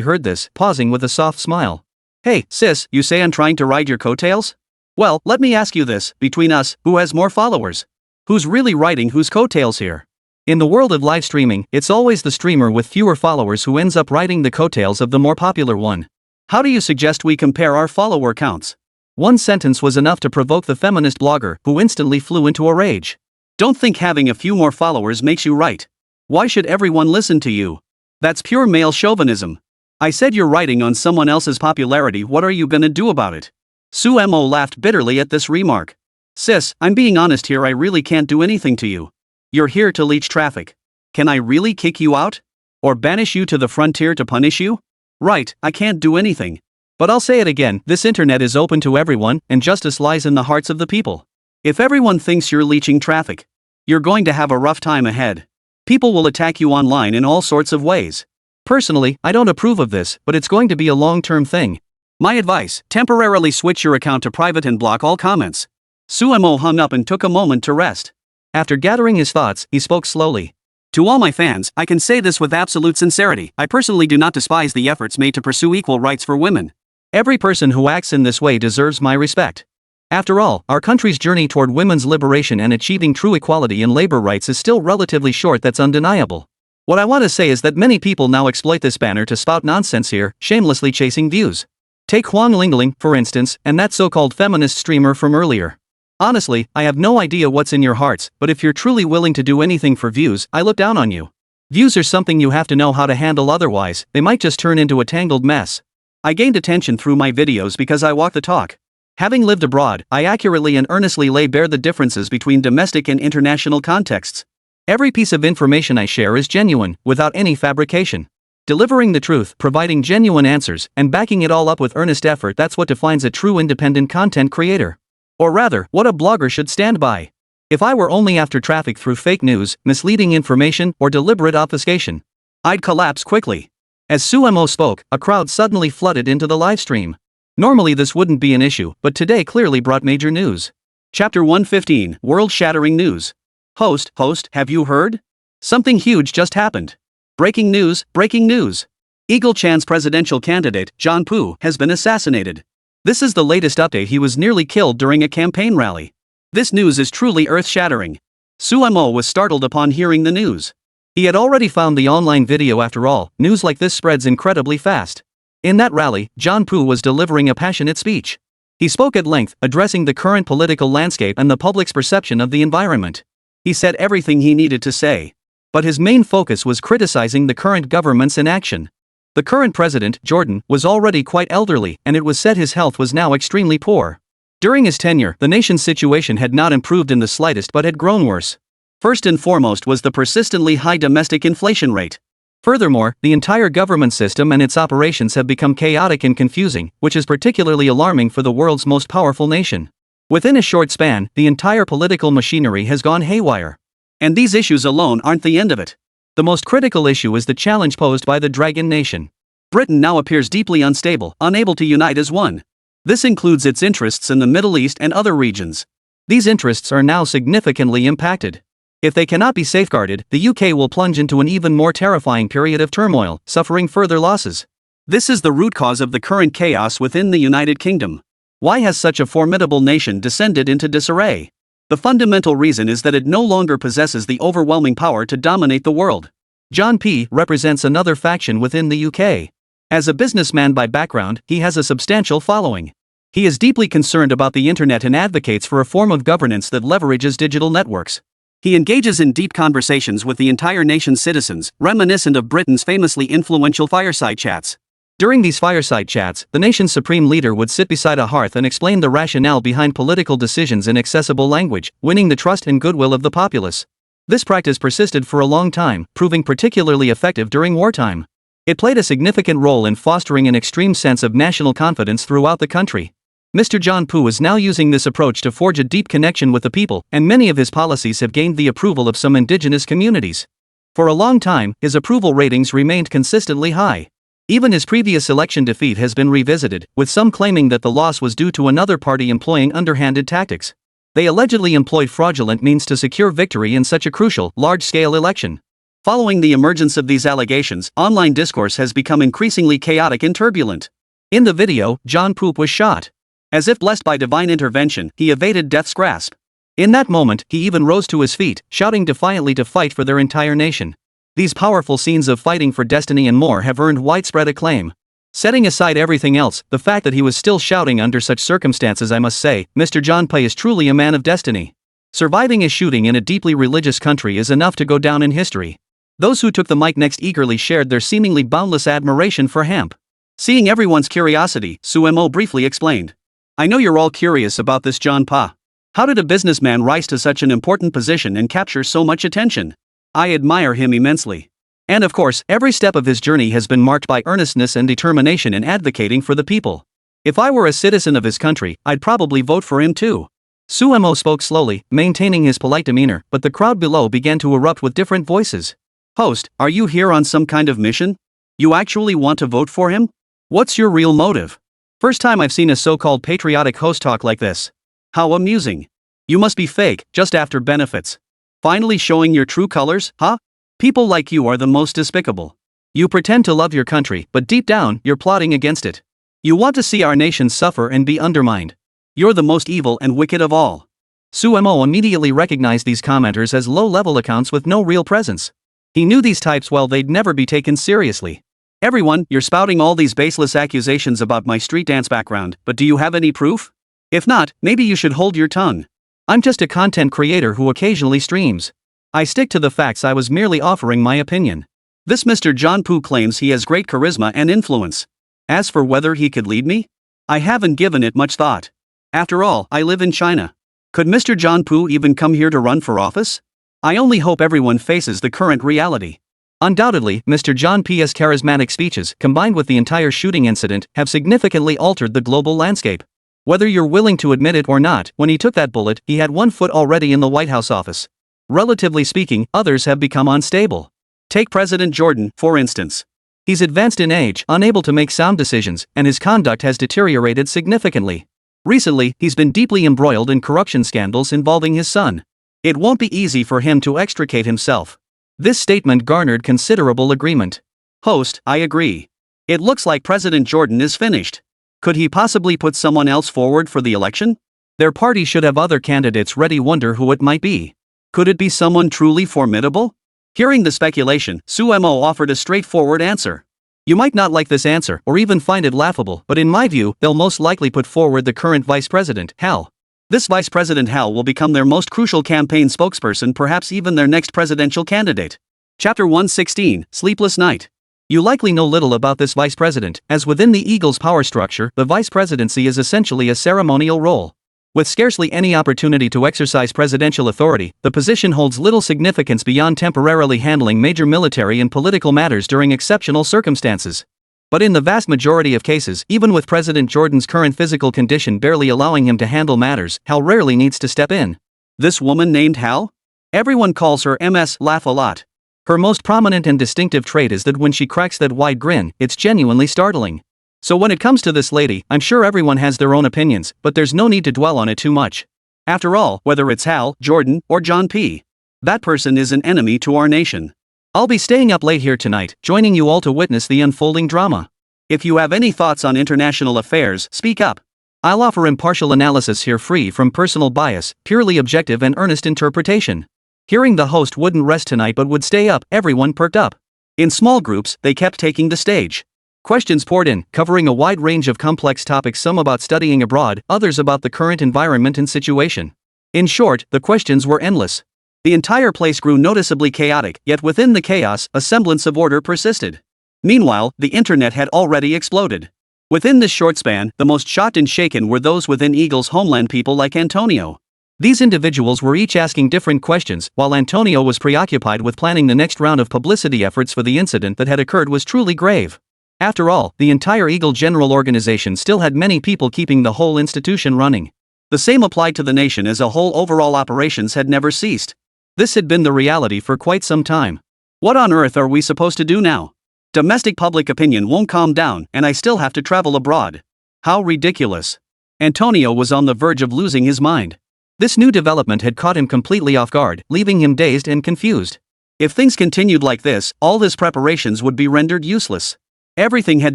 heard this, pausing with a soft smile. Hey, sis, you say I'm trying to ride your coattails? Well, let me ask you this, between us, who has more followers? Who's really riding whose coattails here? In the world of live streaming, it's always the streamer with fewer followers who ends up riding the coattails of the more popular one. How do you suggest we compare our follower counts? One sentence was enough to provoke the feminist blogger, who instantly flew into a rage. Don't think having a few more followers makes you right. Why should everyone listen to you? That's pure male chauvinism. I said you're riding on someone else's popularity. What are you gonna do about it? Suemo laughed bitterly at this remark. Sis, I'm being honest here, I really can't do anything to you. You're here to leech traffic. Can I really kick you out? Or banish you to the frontier to punish you? Right, I can't do anything. But I'll say it again, this internet is open to everyone, and justice lies in the hearts of the people. If everyone thinks you're leeching traffic, you're going to have a rough time ahead. People will attack you online in all sorts of ways. Personally, I don't approve of this, but it's going to be a long-term thing. My advice, temporarily switch your account to private and block all comments. Suemo hung up and took a moment to rest. After gathering his thoughts, he spoke slowly. To all my fans, I can say this with absolute sincerity. I personally do not despise the efforts made to pursue equal rights for women. Every person who acts in this way deserves my respect. After all, our country's journey toward women's liberation and achieving true equality in labor rights is still relatively short, that's undeniable. What I want to say is that many people now exploit this banner to spout nonsense here, shamelessly chasing views. Take Huang Lingling, for instance, and that so-called feminist streamer from earlier. Honestly, I have no idea what's in your hearts, but if you're truly willing to do anything for views, I look down on you. Views are something you have to know how to handle, otherwise, they might just turn into a tangled mess. I gained attention through my videos because I walk the talk. Having lived abroad, I accurately and earnestly lay bare the differences between domestic and international contexts. Every piece of information I share is genuine, without any fabrication. Delivering the truth, providing genuine answers, and backing it all up with earnest effort, that's what defines a true independent content creator. Or rather, what a blogger should stand by. If I were only after traffic through fake news, misleading information, or deliberate obfuscation, I'd collapse quickly. As Suemo spoke, a crowd suddenly flooded into the livestream. Normally this wouldn't be an issue, but today clearly brought major news. Chapter 115, World-Shattering News. Host, have you heard? Something huge just happened. Breaking news, breaking news. Eagle Chan's presidential candidate, John Poo, has been assassinated. This is the latest update. He was nearly killed during a campaign rally. This news is truly earth-shattering. Suemo was startled upon hearing the news. He had already found the online video. After all, news like this spreads incredibly fast. In that rally, John Poo was delivering a passionate speech. He spoke at length, addressing the current political landscape and the public's perception of the environment. He said everything he needed to say. But his main focus was criticizing the current government's inaction. The current president, Jordan, was already quite elderly, and it was said his health was now extremely poor. During his tenure, the nation's situation had not improved in the slightest but had grown worse. First and foremost was the persistently high domestic inflation rate. Furthermore, the entire government system and its operations have become chaotic and confusing, which is particularly alarming for the world's most powerful nation. Within a short span, the entire political machinery has gone haywire. And these issues alone aren't the end of it. The most critical issue is the challenge posed by the Dragon Nation. Britain now appears deeply unstable, unable to unite as one. This includes its interests in the Middle East and other regions. These interests are now significantly impacted. If they cannot be safeguarded, the UK will plunge into an even more terrifying period of turmoil, suffering further losses. This is the root cause of the current chaos within the United Kingdom. Why has such a formidable nation descended into disarray? The fundamental reason is that it no longer possesses the overwhelming power to dominate the world. John P. represents another faction within the UK. As a businessman by background, he has a substantial following. He is deeply concerned about the internet and advocates for a form of governance that leverages digital networks. He engages in deep conversations with the entire nation's citizens, reminiscent of Britain's famously influential fireside chats. During these fireside chats, the nation's supreme leader would sit beside a hearth and explain the rationale behind political decisions in accessible language, winning the trust and goodwill of the populace. This practice persisted for a long time, proving particularly effective during wartime. It played a significant role in fostering an extreme sense of national confidence throughout the country. Mr. John Poo is now using this approach to forge a deep connection with the people, and many of his policies have gained the approval of some indigenous communities. For a long time, his approval ratings remained consistently high. Even his previous election defeat has been revisited, with some claiming that the loss was due to another party employing underhanded tactics. They allegedly employed fraudulent means to secure victory in such a crucial, large-scale election. Following the emergence of these allegations, online discourse has become increasingly chaotic and turbulent. In the video, John Poo was shot. As if blessed by divine intervention, he evaded death's grasp. In that moment, he even rose to his feet, shouting defiantly to fight for their entire nation. These powerful scenes of fighting for destiny and more have earned widespread acclaim. Setting aside everything else, the fact that he was still shouting under such circumstances, I must say, Mr. John Poo is truly a man of destiny. Surviving a shooting in a deeply religious country is enough to go down in history. Those who took the mic next eagerly shared their seemingly boundless admiration for Hamp. Seeing everyone's curiosity, Suemo briefly explained. I know you're all curious about this John Poo. How did a businessman rise to such an important position and capture so much attention? I admire him immensely. And of course, every step of his journey has been marked by earnestness and determination in advocating for the people. If I were a citizen of his country, I'd probably vote for him too. Suemo spoke slowly, maintaining his polite demeanor, but the crowd below began to erupt with different voices. Host, are you here on some kind of mission? You actually want to vote for him? What's your real motive? First time I've seen a so-called patriotic host talk like this. How amusing. You must be fake, just after benefits. Finally showing your true colors, huh? People like you are the most despicable. You pretend to love your country, but deep down, you're plotting against it. You want to see our nation suffer and be undermined. You're the most evil and wicked of all. Suemo immediately recognized these commenters as low-level accounts with no real presence. He knew these types well, they'd never be taken seriously. Everyone, you're spouting all these baseless accusations about my street dance background, but do you have any proof? If not, maybe you should hold your tongue. I'm just a content creator who occasionally streams. I stick to the facts. I was merely offering my opinion. This Mr. John Poo claims he has great charisma and influence. As for whether he could lead me, I haven't given it much thought. After all, I live in China. Could Mr. John Poo even come here to run for office? I only hope everyone faces the current reality. Undoubtedly, Mr. John P's charismatic speeches, combined with the entire shooting incident, have significantly altered the global landscape. Whether you're willing to admit it or not, when he took that bullet, he had one foot already in the White House office. Relatively speaking, others have become unstable. Take President Jordan, for instance. He's advanced in age, unable to make sound decisions, and his conduct has deteriorated significantly. Recently, he's been deeply embroiled in corruption scandals involving his son. It won't be easy for him to extricate himself. This statement garnered considerable agreement. Host, I agree. It looks like President Jordan is finished. Could he possibly put someone else forward for the election? Their party should have other candidates ready. Wonder who it might be. Could it be someone truly formidable? Hearing the speculation, Sumo offered a straightforward answer. You might not like this answer or even find it laughable, but in my view, they'll most likely put forward the current Vice President, Hal. This Vice President Hal will become their most crucial campaign spokesperson, perhaps even their next presidential candidate. Chapter 116, Sleepless Night. You likely know little about this Vice President, as within the Eagle's power structure, the Vice Presidency is essentially a ceremonial role. With scarcely any opportunity to exercise presidential authority, the position holds little significance beyond temporarily handling major military and political matters during exceptional circumstances. But in the vast majority of cases, even with President Jordan's current physical condition barely allowing him to handle matters, Hal rarely needs to step in. This woman named Hal? Everyone calls her MS Laugh a lot. Her most prominent and distinctive trait is that when she cracks that wide grin, it's genuinely startling. So when it comes to this lady, I'm sure everyone has their own opinions, but there's no need to dwell on it too much. After all, whether it's Hal, Jordan, or John P., that person is an enemy to our nation. I'll be staying up late here tonight, joining you all to witness the unfolding drama. If you have any thoughts on international affairs, speak up. I'll offer impartial analysis here, free from personal bias, purely objective and earnest interpretation. Hearing the host wouldn't rest tonight but would stay up, everyone perked up. In small groups, they kept taking the stage. Questions poured in, covering a wide range of complex topics, some about studying abroad, others about the current environment and situation. In short, the questions were endless. The entire place grew noticeably chaotic, yet within the chaos, a semblance of order persisted. Meanwhile, the internet had already exploded. Within this short span, the most shocked and shaken were those within Eagle's homeland, people like Antonio. These individuals were each asking different questions, while Antonio was preoccupied with planning the next round of publicity efforts for the incident that had occurred was truly grave. After all, the entire Eagle General Organization still had many people keeping the whole institution running. The same applied to the nation as a whole. Overall operations had never ceased. This had been the reality for quite some time. What on earth are we supposed to do now? Domestic public opinion won't calm down, and I still have to travel abroad. How ridiculous. Antonio was on the verge of losing his mind. This new development had caught him completely off guard, leaving him dazed and confused. If things continued like this, all his preparations would be rendered useless. Everything had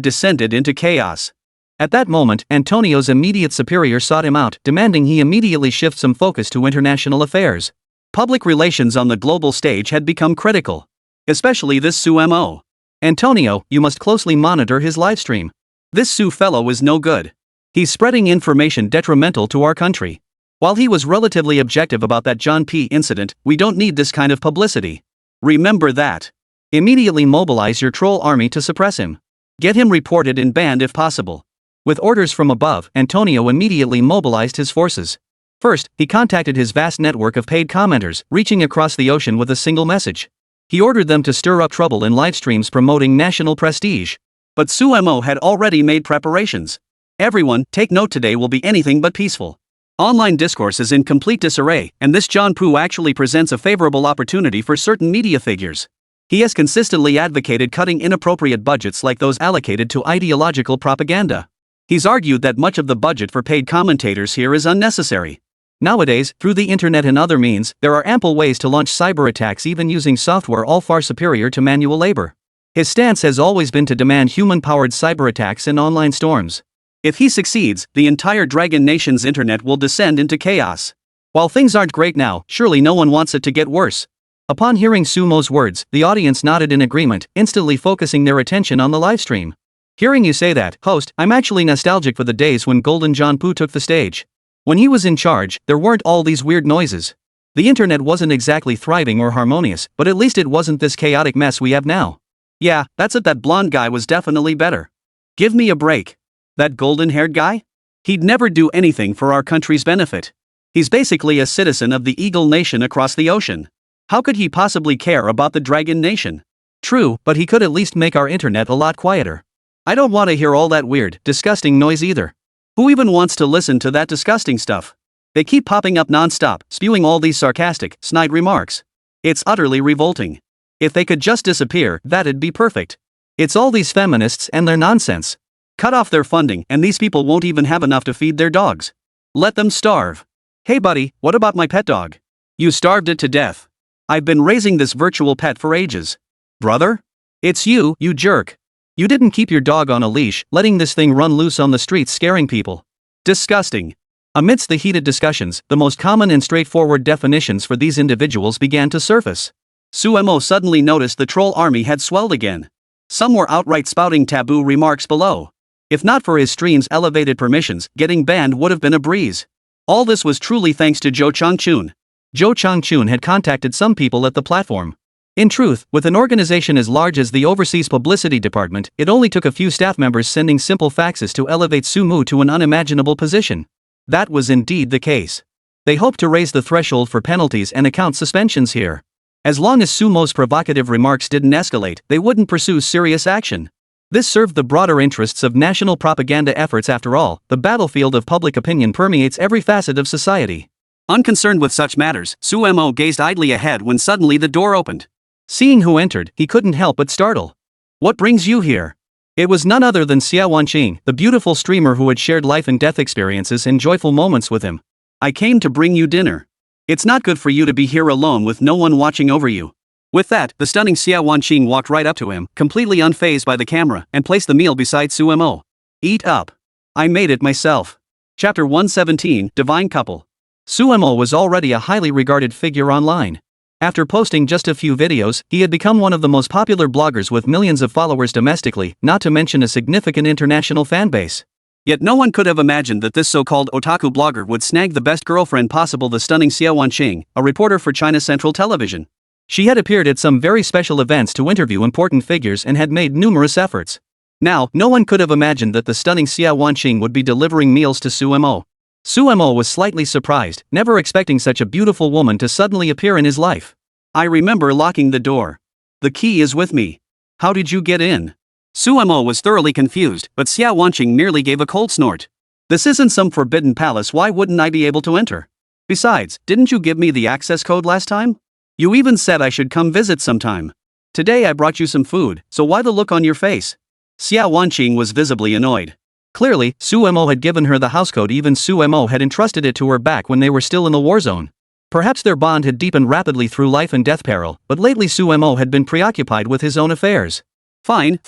descended into chaos. At that moment, Antonio's immediate superior sought him out, demanding he immediately shift some focus to international affairs. Public relations on the global stage had become critical. Especially this Sumo. Antonio, you must closely monitor his livestream. This Su fellow is no good. He's spreading information detrimental to our country. While he was relatively objective about that John P. incident, we don't need this kind of publicity. Remember that. Immediately mobilize your troll army to suppress him. Get him reported and banned if possible. With orders from above, Antonio immediately mobilized his forces. First, he contacted his vast network of paid commenters, reaching across the ocean with a single message. He ordered them to stir up trouble in live streams promoting national prestige. But Sumo had already made preparations. Everyone, take note, today will be anything but peaceful. Online discourse is in complete disarray, and this John Poo actually presents a favorable opportunity for certain media figures. He has consistently advocated cutting inappropriate budgets like those allocated to ideological propaganda. He's argued that much of the budget for paid commentators here is unnecessary. Nowadays, through the internet and other means, there are ample ways to launch cyber attacks, even using software all far superior to manual labor. His stance has always been to demand human-powered cyber attacks and online storms. If he succeeds, the entire Dragon Nation's internet will descend into chaos. While things aren't great now, surely no one wants it to get worse. Upon hearing Sumo's words, the audience nodded in agreement, instantly focusing their attention on the livestream. Hearing you say that, host, I'm actually nostalgic for the days when Golden John Poo took the stage. When he was in charge, there weren't all these weird noises. The internet wasn't exactly thriving or harmonious, but at least it wasn't this chaotic mess we have now. Yeah, that's it, that blonde guy was definitely better. Give me a break. That golden-haired guy? He'd never do anything for our country's benefit. He's basically a citizen of the Eagle Nation across the ocean. How could he possibly care about the Dragon Nation? True, but he could at least make our internet a lot quieter. I don't want to hear all that weird, disgusting noise either. Who even wants to listen to that disgusting stuff? They keep popping up non-stop, spewing all these sarcastic, snide remarks. It's utterly revolting. If they could just disappear, that'd be perfect. It's all these feminists and their nonsense. Cut off their funding and these people won't even have enough to feed their dogs. Let them starve. Hey buddy, what about my pet dog? You starved it to death. I've been raising this virtual pet for ages. Brother? It's you, you jerk. You didn't keep your dog on a leash, letting this thing run loose on the streets scaring people. Disgusting. Amidst the heated discussions, the most common and straightforward definitions for these individuals began to surface. Suemo suddenly noticed the troll army had swelled again. Some were outright spouting taboo remarks below. If not for his stream's elevated permissions, getting banned would have been a breeze. All this was truly thanks to Zhou Changchun. Zhou Changchun had contacted some people at the platform. In truth, with an organization as large as the Overseas Publicity Department, it only took a few staff members sending simple faxes to elevate Sumu to an unimaginable position. That was indeed the case. They hoped to raise the threshold for penalties and account suspensions here. As long as Sumo's provocative remarks didn't escalate, they wouldn't pursue serious action. This served the broader interests of national propaganda efforts. After all, the battlefield of public opinion permeates every facet of society. Unconcerned with such matters, Suemo gazed idly ahead when suddenly the door opened. Seeing who entered, he couldn't help but startle. What brings you here? It was none other than Xia Wanqing, the beautiful streamer who had shared life and death experiences and joyful moments with him. I came to bring you dinner. It's not good for you to be here alone with no one watching over you. With that, the stunning Xia Wanqing walked right up to him, completely unfazed by the camera, and placed the meal beside Suemo. Eat up. I made it myself. Chapter 117, Divine Couple. Suemo was already a highly regarded figure online. After posting just a few videos, he had become one of the most popular bloggers with millions of followers domestically, not to mention a significant international fanbase. Yet no one could have imagined that this so-called otaku blogger would snag the best girlfriend possible, the stunning Xia Wanqing, a reporter for China Central Television. She had appeared at some very special events to interview important figures and had made numerous efforts. Now, no one could have imagined that the stunning Xia Wanqing would be delivering meals to Suemo. Suemo was slightly surprised, never expecting such a beautiful woman to suddenly appear in his life. I remember locking the door. The key is with me. How did you get in? Suemo was thoroughly confused, but Xia Wanqing merely gave a cold snort. This isn't some forbidden palace, why wouldn't I be able to enter? Besides, didn't you give me the access code last time? You even said I should come visit sometime. Today I brought you some food, so why the look on your face? Xia Wanqing was visibly annoyed. Clearly, Suemo had given her the house code. Even Suemo had entrusted it to her back when they were still in the war zone. Perhaps their bond had deepened rapidly through life and death peril, but lately Suemo had been preoccupied with his own affairs. Fine.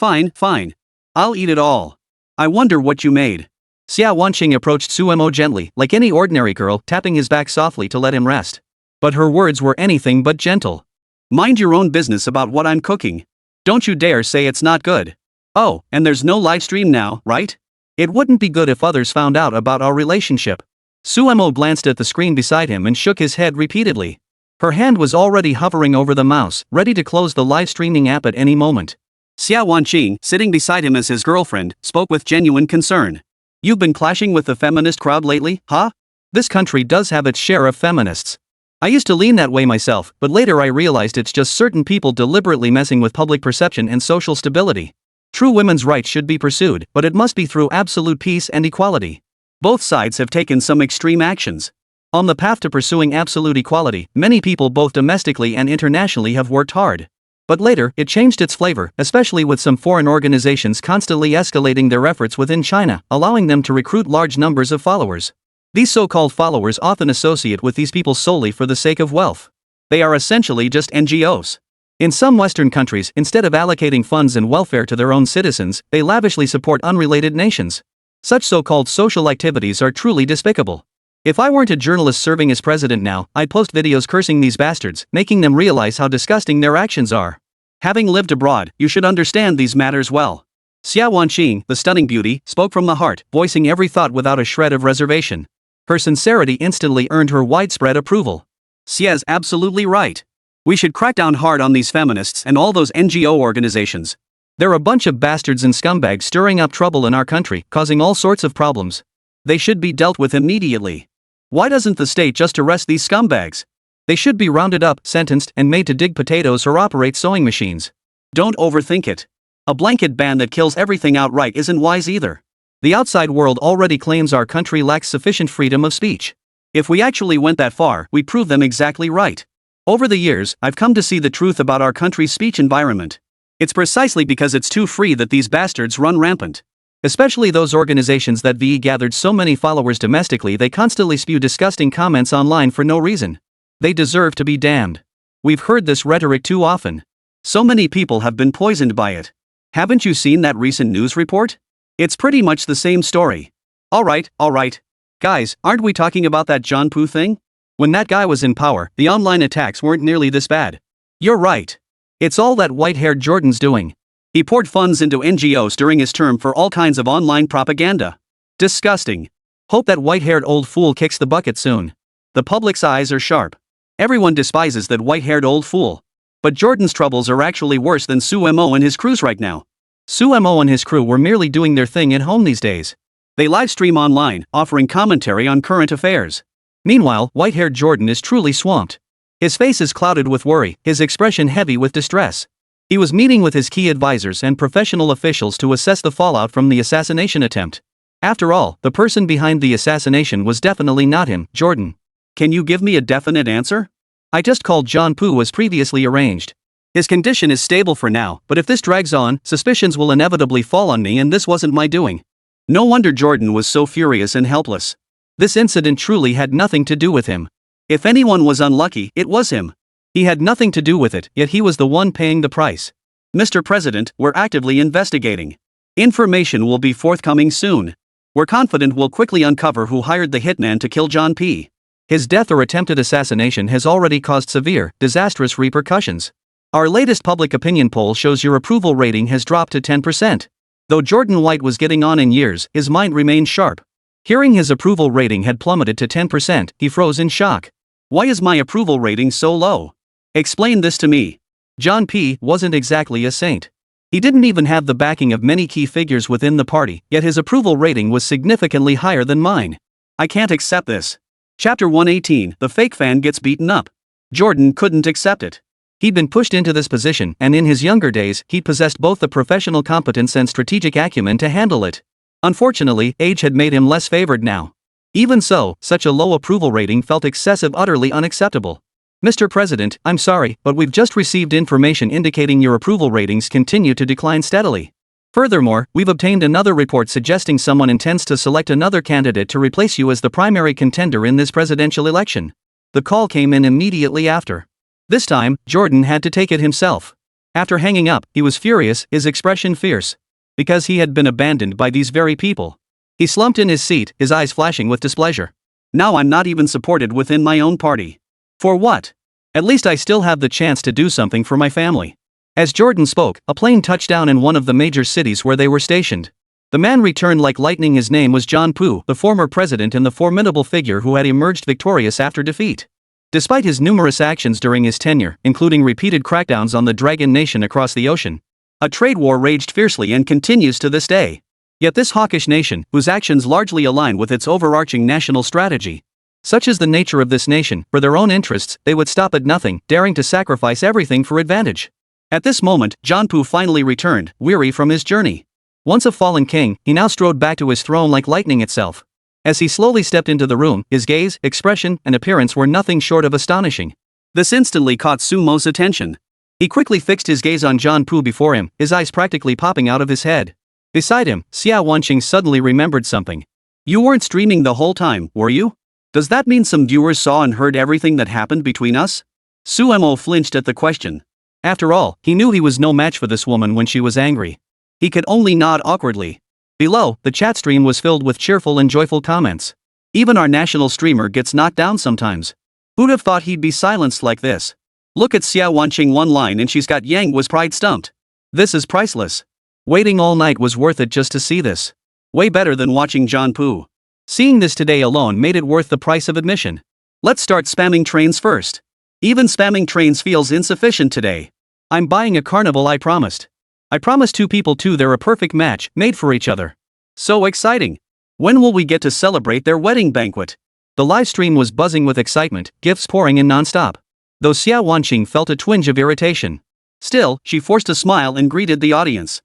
I'll eat it all. I wonder what you made. Xia Wanqing approached Suemo gently, like any ordinary girl, tapping his back softly to let him rest. But her words were anything but gentle. Mind your own business about what I'm cooking. Don't you dare say it's not good. Oh, and there's no live stream now, right? It wouldn't be good if others found out about our relationship. Suemo glanced at the screen beside him and shook his head repeatedly. Her hand was already hovering over the mouse, ready to close the live streaming app at any moment. Xia Wanqing, sitting beside him as his girlfriend, spoke with genuine concern. You've been clashing with the feminist crowd lately, huh? This country does have its share of feminists. I used to lean that way myself, but later I realized it's just certain people deliberately messing with public perception and social stability. True women's rights should be pursued, but it must be through absolute peace and equality. Both sides have taken some extreme actions. On the path to pursuing absolute equality, many people both domestically and internationally have worked hard. But later, it changed its flavor, especially with some foreign organizations constantly escalating their efforts within China, allowing them to recruit large numbers of followers. These so-called followers often associate with these people solely for the sake of wealth. They are essentially just NGOs. In some Western countries, instead of allocating funds and welfare to their own citizens, they lavishly support unrelated nations. Such so-called social activities are truly despicable. If I weren't a journalist serving as president now, I'd post videos cursing these bastards, making them realize how disgusting their actions are. Having lived abroad, you should understand these matters well. Xia Wanqing, the stunning beauty, spoke from the heart, voicing every thought without a shred of reservation. Her sincerity instantly earned her widespread approval. Xia's absolutely right. We should crack down hard on these feminists and all those NGO organizations. They're a bunch of bastards and scumbags stirring up trouble in our country, causing all sorts of problems. They should be dealt with immediately. Why doesn't the state just arrest these scumbags? They should be rounded up, sentenced, and made to dig potatoes or operate sewing machines. Don't overthink it. A blanket ban that kills everything outright isn't wise either. The outside world already claims our country lacks sufficient freedom of speech. If we actually went that far, we'd prove them exactly right. Over the years, I've come to see the truth about our country's speech environment. It's precisely because it's too free that these bastards run rampant. Especially those organizations that gathered so many followers domestically, they constantly spew disgusting comments online for no reason. They deserve to be damned. We've heard this rhetoric too often. So many people have been poisoned by it. Haven't you seen that recent news report? It's pretty much the same story. Alright. Guys, aren't we talking about that John Poo thing? When that guy was in power, the online attacks weren't nearly this bad. You're right. It's all that white-haired Jordan's doing. He poured funds into NGOs during his term for all kinds of online propaganda. Disgusting. Hope that white-haired old fool kicks the bucket soon. The public's eyes are sharp. Everyone despises that white-haired old fool. But Jordan's troubles are actually worse than Sumo and his crews right now. Sumo and his crew were merely doing their thing at home these days. They live stream online, offering commentary on current affairs. Meanwhile, white-haired Jordan is truly swamped. His face is clouded with worry, his expression heavy with distress. He was meeting with his key advisors and professional officials to assess the fallout from the assassination attempt. After all, the person behind the assassination was definitely not him, Jordan. Can you give me a definite answer? I just called John Poo as previously arranged. His condition is stable for now, but if this drags on, suspicions will inevitably fall on me, and this wasn't my doing. No wonder Jordan was so furious and helpless. This incident truly had nothing to do with him. If anyone was unlucky, it was him. He had nothing to do with it, yet he was the one paying the price. Mr. President, we're actively investigating. Information will be forthcoming soon. We're confident we'll quickly uncover who hired the hitman to kill John P. His death or attempted assassination has already caused severe, disastrous repercussions. Our latest public opinion poll shows your approval rating has dropped to 10%. Though Jordan White was getting on in years, his mind remained sharp. Hearing his approval rating had plummeted to 10%, he froze in shock. Why is my approval rating so low? Explain this to me. John P. wasn't exactly a saint. He didn't even have the backing of many key figures within the party, yet his approval rating was significantly higher than mine. I can't accept this. Chapter 118, the fake fan gets beaten up. Jordan couldn't accept it. He'd been pushed into this position, and in his younger days, he'd possessed both the professional competence and strategic acumen to handle it. Unfortunately, age had made him less favored now. Even so, such a low approval rating felt excessive, utterly unacceptable. Mr. President, I'm sorry, but we've just received information indicating your approval ratings continue to decline steadily. Furthermore, we've obtained another report suggesting someone intends to select another candidate to replace you as the primary contender in this presidential election. The call came in immediately after. This time, Jordan had to take it himself. After hanging up, he was furious, his expression fierce. Because he had been abandoned by these very people. He slumped in his seat, his eyes flashing with displeasure. Now I'm not even supported within my own party. For what? At least I still have the chance to do something for my family. As Jordan spoke, a plane touched down in one of the major cities where they were stationed. The man returned like lightning. His name was John Poo, the former president and the formidable figure who had emerged victorious after defeat. Despite his numerous actions during his tenure, including repeated crackdowns on the Dragon Nation across the ocean, a trade war raged fiercely and continues to this day. Yet this hawkish nation, whose actions largely align with its overarching national strategy, such is the nature of this nation, for their own interests, they would stop at nothing, daring to sacrifice everything for advantage. At this moment, John Poo finally returned, weary from his journey. Once a fallen king, he now strode back to his throne like lightning itself. As he slowly stepped into the room, his gaze, expression, and appearance were nothing short of astonishing. This instantly caught Sumo's attention. He quickly fixed his gaze on John Poo before him, his eyes practically popping out of his head. Beside him, Xiao Wanqing suddenly remembered something. You weren't streaming the whole time, were you? Does that mean some viewers saw and heard everything that happened between us? Sumo flinched at the question. After all, he knew he was no match for this woman when she was angry. He could only nod awkwardly. Below, the chat stream was filled with cheerful and joyful comments. Even our national streamer gets knocked down sometimes. Who'd have thought he'd be silenced like this? Look at Xiao Wanqing, one line and she's got Yang was pride stumped. This is priceless. Waiting all night was worth it just to see this. Way better than watching John Poo. Seeing this today alone made it worth the price of admission. Let's start spamming trains first. Even spamming trains feels insufficient today. I'm buying a carnival, I promised. I promised two people too, they're a perfect match, made for each other. So exciting. When will we get to celebrate their wedding banquet? The live stream was buzzing with excitement, gifts pouring in non-stop. Though Xia Wanqing felt a twinge of irritation. Still, she forced a smile and greeted the audience.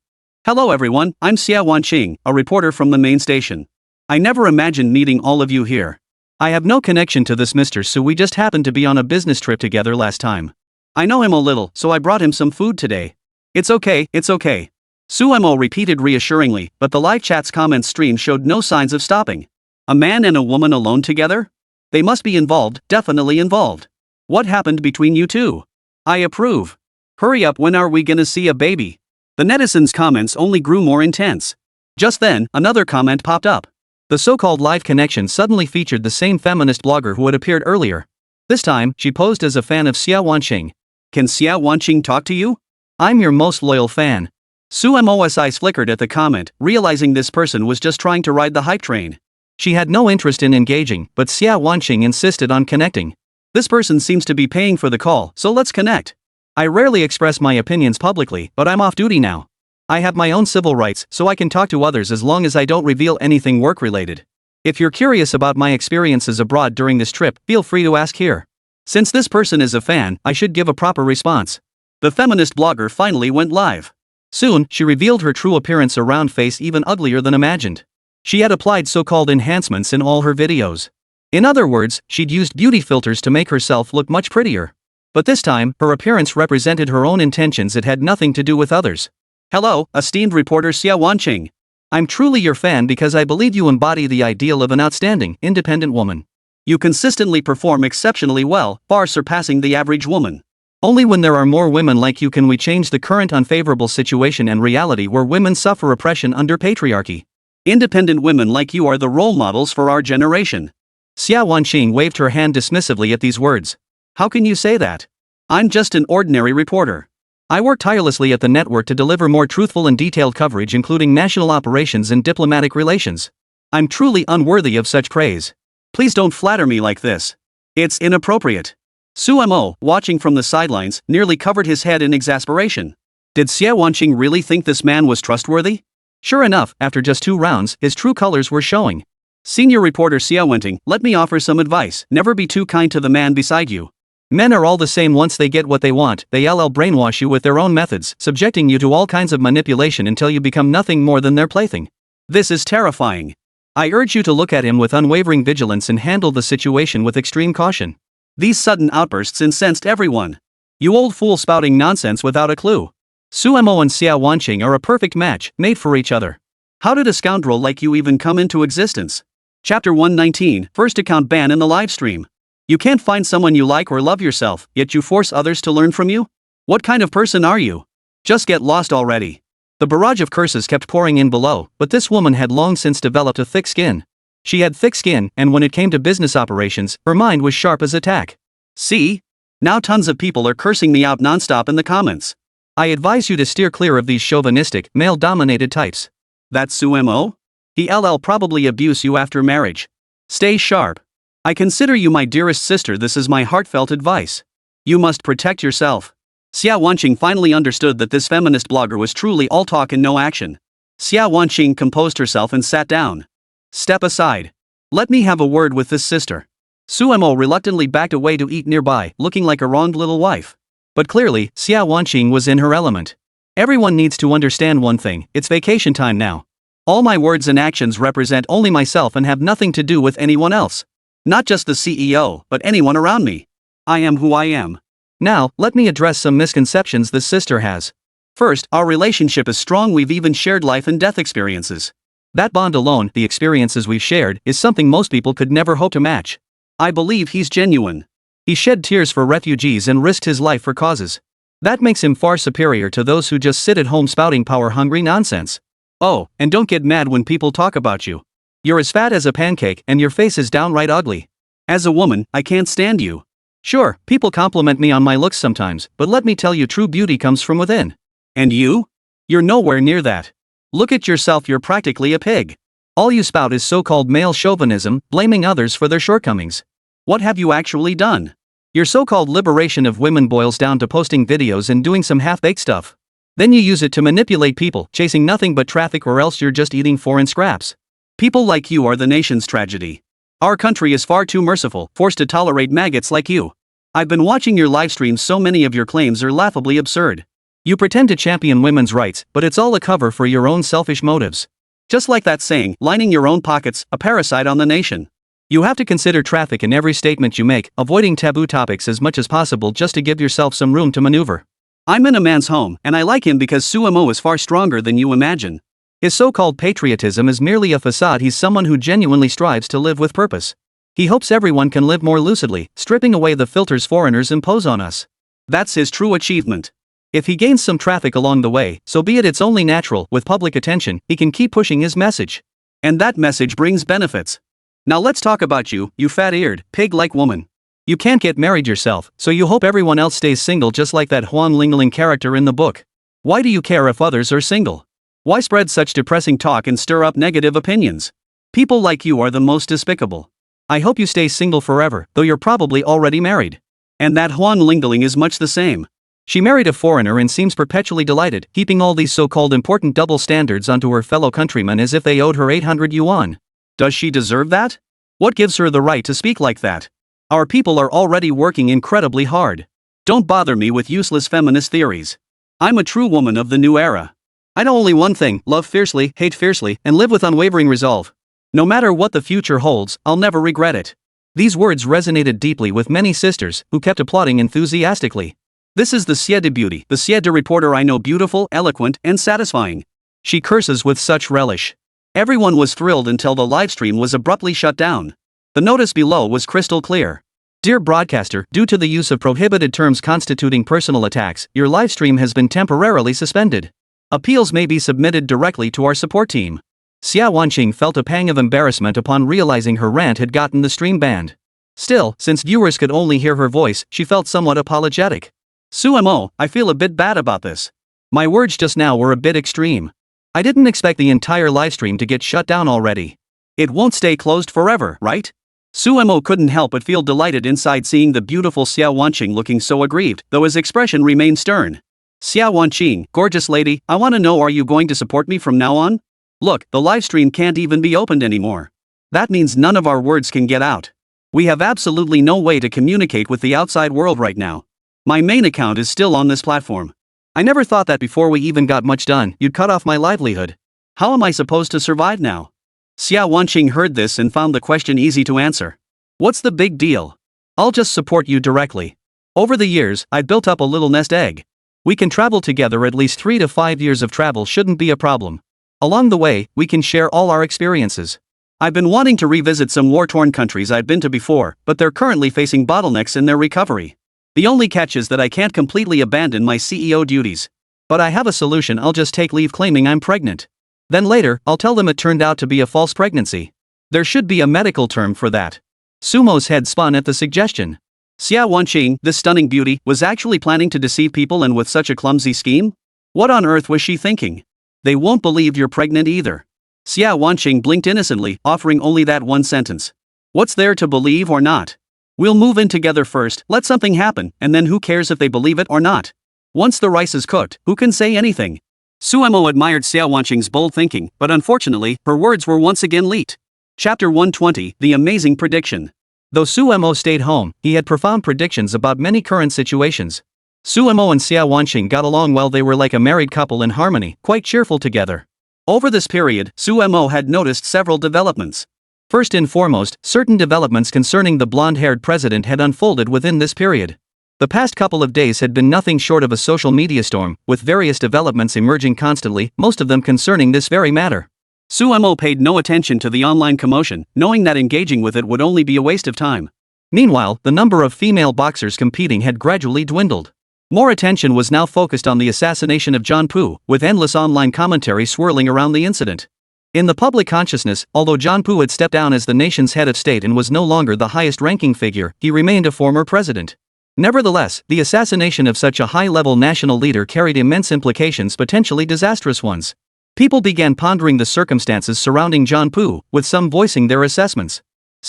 Hello everyone, I'm Xia Wanqing, a reporter from the main station. I never imagined meeting all of you here. I have no connection to this Mr. Su, we just happened to be on a business trip together last time. I know him a little, so I brought him some food today. It's okay, it's okay. Suemo repeated reassuringly, but the live chat's comments stream showed no signs of stopping. A man and a woman alone together? They must be involved, definitely involved. What happened between you two? I approve. Hurry up, when are we gonna see a baby? The netizens' comments only grew more intense. Just then, another comment popped up. The so-called live connection suddenly featured the same feminist blogger who had appeared earlier. This time, she posed as a fan of Xia Wanqing. Can Xia Wanqing talk to you? I'm your most loyal fan. Suemo's eyes flickered at the comment, realizing this person was just trying to ride the hype train. She had no interest in engaging, but Xia Wanqing insisted on connecting. This person seems to be paying for the call, so let's connect. I rarely express my opinions publicly, but I'm off duty now. I have my own civil rights, so I can talk to others as long as I don't reveal anything work-related. If you're curious about my experiences abroad during this trip, feel free to ask here. Since this person is a fan, I should give a proper response. The feminist blogger finally went live. Soon, she revealed her true appearance, a round face even uglier than imagined. She had applied so-called enhancements in all her videos. In other words, she'd used beauty filters to make herself look much prettier. But this time, her appearance represented her own intentions, it had nothing to do with others. Hello, esteemed reporter Xia Wanqing. I'm truly your fan because I believe you embody the ideal of an outstanding, independent woman. You consistently perform exceptionally well, far surpassing the average woman. Only when there are more women like you can we change the current unfavorable situation and reality where women suffer oppression under patriarchy. Independent women like you are the role models for our generation. Xia Wanqing waved her hand dismissively at these words. How can you say that? I'm just an ordinary reporter. I work tirelessly at the network to deliver more truthful and detailed coverage, including national operations and diplomatic relations. I'm truly unworthy of such praise. Please don't flatter me like this. It's inappropriate. Suemo, watching from the sidelines, nearly covered his head in exasperation. Did Xia Wanqing really think this man was trustworthy? Sure enough, after just 2 rounds, his true colors were showing. Senior reporter Xia Wanqing, let me offer some advice. Never be too kind to the man beside you. Men are all the same. Once they get what they want, they brainwash you with their own methods, subjecting you to all kinds of manipulation until you become nothing more than their plaything. This is terrifying. I urge you to look at him with unwavering vigilance and handle the situation with extreme caution. These sudden outbursts incensed everyone. You old fool spouting nonsense without a clue. Suemo and Xia Wanqing are a perfect match, made for each other. How did a scoundrel like you even come into existence? Chapter 119, First account ban in the live stream. You can't find someone you like or love yourself, yet you force others to learn from you? What kind of person are you? Just get lost already. The barrage of curses kept pouring in below, but this woman had long since developed a thick skin. She had thick skin, and when it came to business operations, her mind was sharp as a tack. See? Now tons of people are cursing me out nonstop in the comments. I advise you to steer clear of these chauvinistic, male-dominated types. That's Suemo? He'll probably abuse you after marriage. Stay sharp. I consider you my dearest sister. This is my heartfelt advice. You must protect yourself. Xia Wanqing finally understood that this feminist blogger was truly all talk and no action. Xia Wanqing composed herself and sat down. Step aside. Let me have a word with this sister. Suemo reluctantly backed away to eat nearby, looking like a wronged little wife. But clearly, Xia Wanqing was in her element. Everyone needs to understand one thing, it's vacation time now. All my words and actions represent only myself and have nothing to do with anyone else. Not just the CEO, but anyone around me. I am who I am. Now, let me address some misconceptions this sister has. First, our relationship is strong. We've even shared life and death experiences. That bond alone, the experiences we've shared, is something most people could never hope to match. I believe he's genuine. He shed tears for refugees and risked his life for causes. That makes him far superior to those who just sit at home spouting power-hungry nonsense. Oh, and don't get mad when people talk about you. You're as fat as a pancake and your face is downright ugly. As a woman, I can't stand you. Sure, people compliment me on my looks sometimes, but let me tell you, true beauty comes from within. And you? You're nowhere near that. Look at yourself, you're practically a pig. All you spout is so-called male chauvinism, blaming others for their shortcomings. What have you actually done? Your so-called liberation of women boils down to posting videos and doing some half-baked stuff. Then you use it to manipulate people, chasing nothing but traffic, or else you're just eating foreign scraps. People like you are the nation's tragedy. Our country is far too merciful, forced to tolerate maggots like you. I've been watching your live streams, so many of your claims are laughably absurd. You pretend to champion women's rights, but it's all a cover for your own selfish motives. Just like that saying, lining your own pockets, a parasite on the nation. You have to consider traffic in every statement you make, avoiding taboo topics as much as possible just to give yourself some room to maneuver. I'm in a man's home, and I like him because Sumo is far stronger than you imagine. His so-called patriotism is merely a facade. He's someone who genuinely strives to live with purpose. He hopes everyone can live more lucidly, stripping away the filters foreigners impose on us. That's his true achievement. If he gains some traffic along the way, so be it. It's only natural. With public attention, he can keep pushing his message. And that message brings benefits. Now let's talk about you, you fat-eared, pig-like woman. You can't get married yourself, so you hope everyone else stays single, just like that Huan Lingling character in the book. Why do you care if others are single? Why spread such depressing talk and stir up negative opinions? People like you are the most despicable. I hope you stay single forever, though you're probably already married. And that Huan Lingling is much the same. She married a foreigner and seems perpetually delighted, heaping all these so-called important double standards onto her fellow countrymen as if they owed her 800 yuan. Does she deserve that? What gives her the right to speak like that? Our people are already working incredibly hard. Don't bother me with useless feminist theories. I'm a true woman of the new era. I know only one thing: love fiercely, hate fiercely, and live with unwavering resolve. No matter what the future holds, I'll never regret it. These words resonated deeply with many sisters, who kept applauding enthusiastically. This is the Xie de Beauty, the Xie de reporter I know, beautiful, eloquent, and satisfying. She curses with such relish. Everyone was thrilled until the livestream was abruptly shut down. The notice below was crystal clear. Dear broadcaster, due to the use of prohibited terms constituting personal attacks, your livestream has been temporarily suspended. Appeals may be submitted directly to our support team. Xia Wanqing felt a pang of embarrassment upon realizing her rant had gotten the stream banned. Still, since viewers could only hear her voice, she felt somewhat apologetic. Sumo, I feel a bit bad about this. My words just now were a bit extreme. I didn't expect the entire livestream to get shut down already. It won't stay closed forever, right? Sumo couldn't help but feel delighted inside seeing the beautiful Xia Wanqing looking so aggrieved, though his expression remained stern. Xia Wanqing, gorgeous lady, I want to know, are you going to support me from now on? Look, the livestream can't even be opened anymore. That means none of our words can get out. We have absolutely no way to communicate with the outside world right now. My main account is still on this platform. I never thought that before we even got much done, you'd cut off my livelihood. How am I supposed to survive now? Xia Wanqing heard this and found the question easy to answer. What's the big deal? I'll just support you directly. Over the years, I built up a little nest egg. We can travel together. At least 3 to 5 years of travel shouldn't be a problem. Along the way, we can share all our experiences. I've been wanting to revisit some war-torn countries I've been to before, but they're currently facing bottlenecks in their recovery. The only catch is that I can't completely abandon my CEO duties. But I have a solution. I'll just take leave claiming I'm pregnant. Then later, I'll tell them it turned out to be a false pregnancy. There should be a medical term for that. Sumo's head spun at the suggestion. Xia Wanqing, this stunning beauty, was actually planning to deceive people, and with such a clumsy scheme? What on earth was she thinking? They won't believe you're pregnant either. Xia Wanqing blinked innocently, offering only that one sentence. What's there to believe or not? We'll move in together first, let something happen, and then who cares if they believe it or not? Once the rice is cooked, who can say anything? Sumo admired Xia Wanqing's bold thinking, but unfortunately, her words were once again leaked. Chapter 120, The Amazing Prediction. Though Sumo stayed home, he had profound predictions about many current situations. Sumo and Xia Wanqing got along well. They were like a married couple in harmony, quite cheerful together. Over this period, Sumo had noticed several developments. First and foremost, certain developments concerning the blonde-haired president had unfolded within this period. The past couple of days had been nothing short of a social media storm, with various developments emerging constantly, most of them concerning this very matter. Sumo paid no attention to the online commotion, knowing that engaging with it would only be a waste of time. Meanwhile, the number of female boxers competing had gradually dwindled. More attention was now focused on the assassination of John Pu, with endless online commentary swirling around the incident. In the public consciousness, although John Pu had stepped down as the nation's head of state and was no longer the highest-ranking figure, he remained a former president. Nevertheless, the assassination of such a high-level national leader carried immense implications, potentially disastrous ones. People began pondering the circumstances surrounding John Pu, with some voicing their assessments.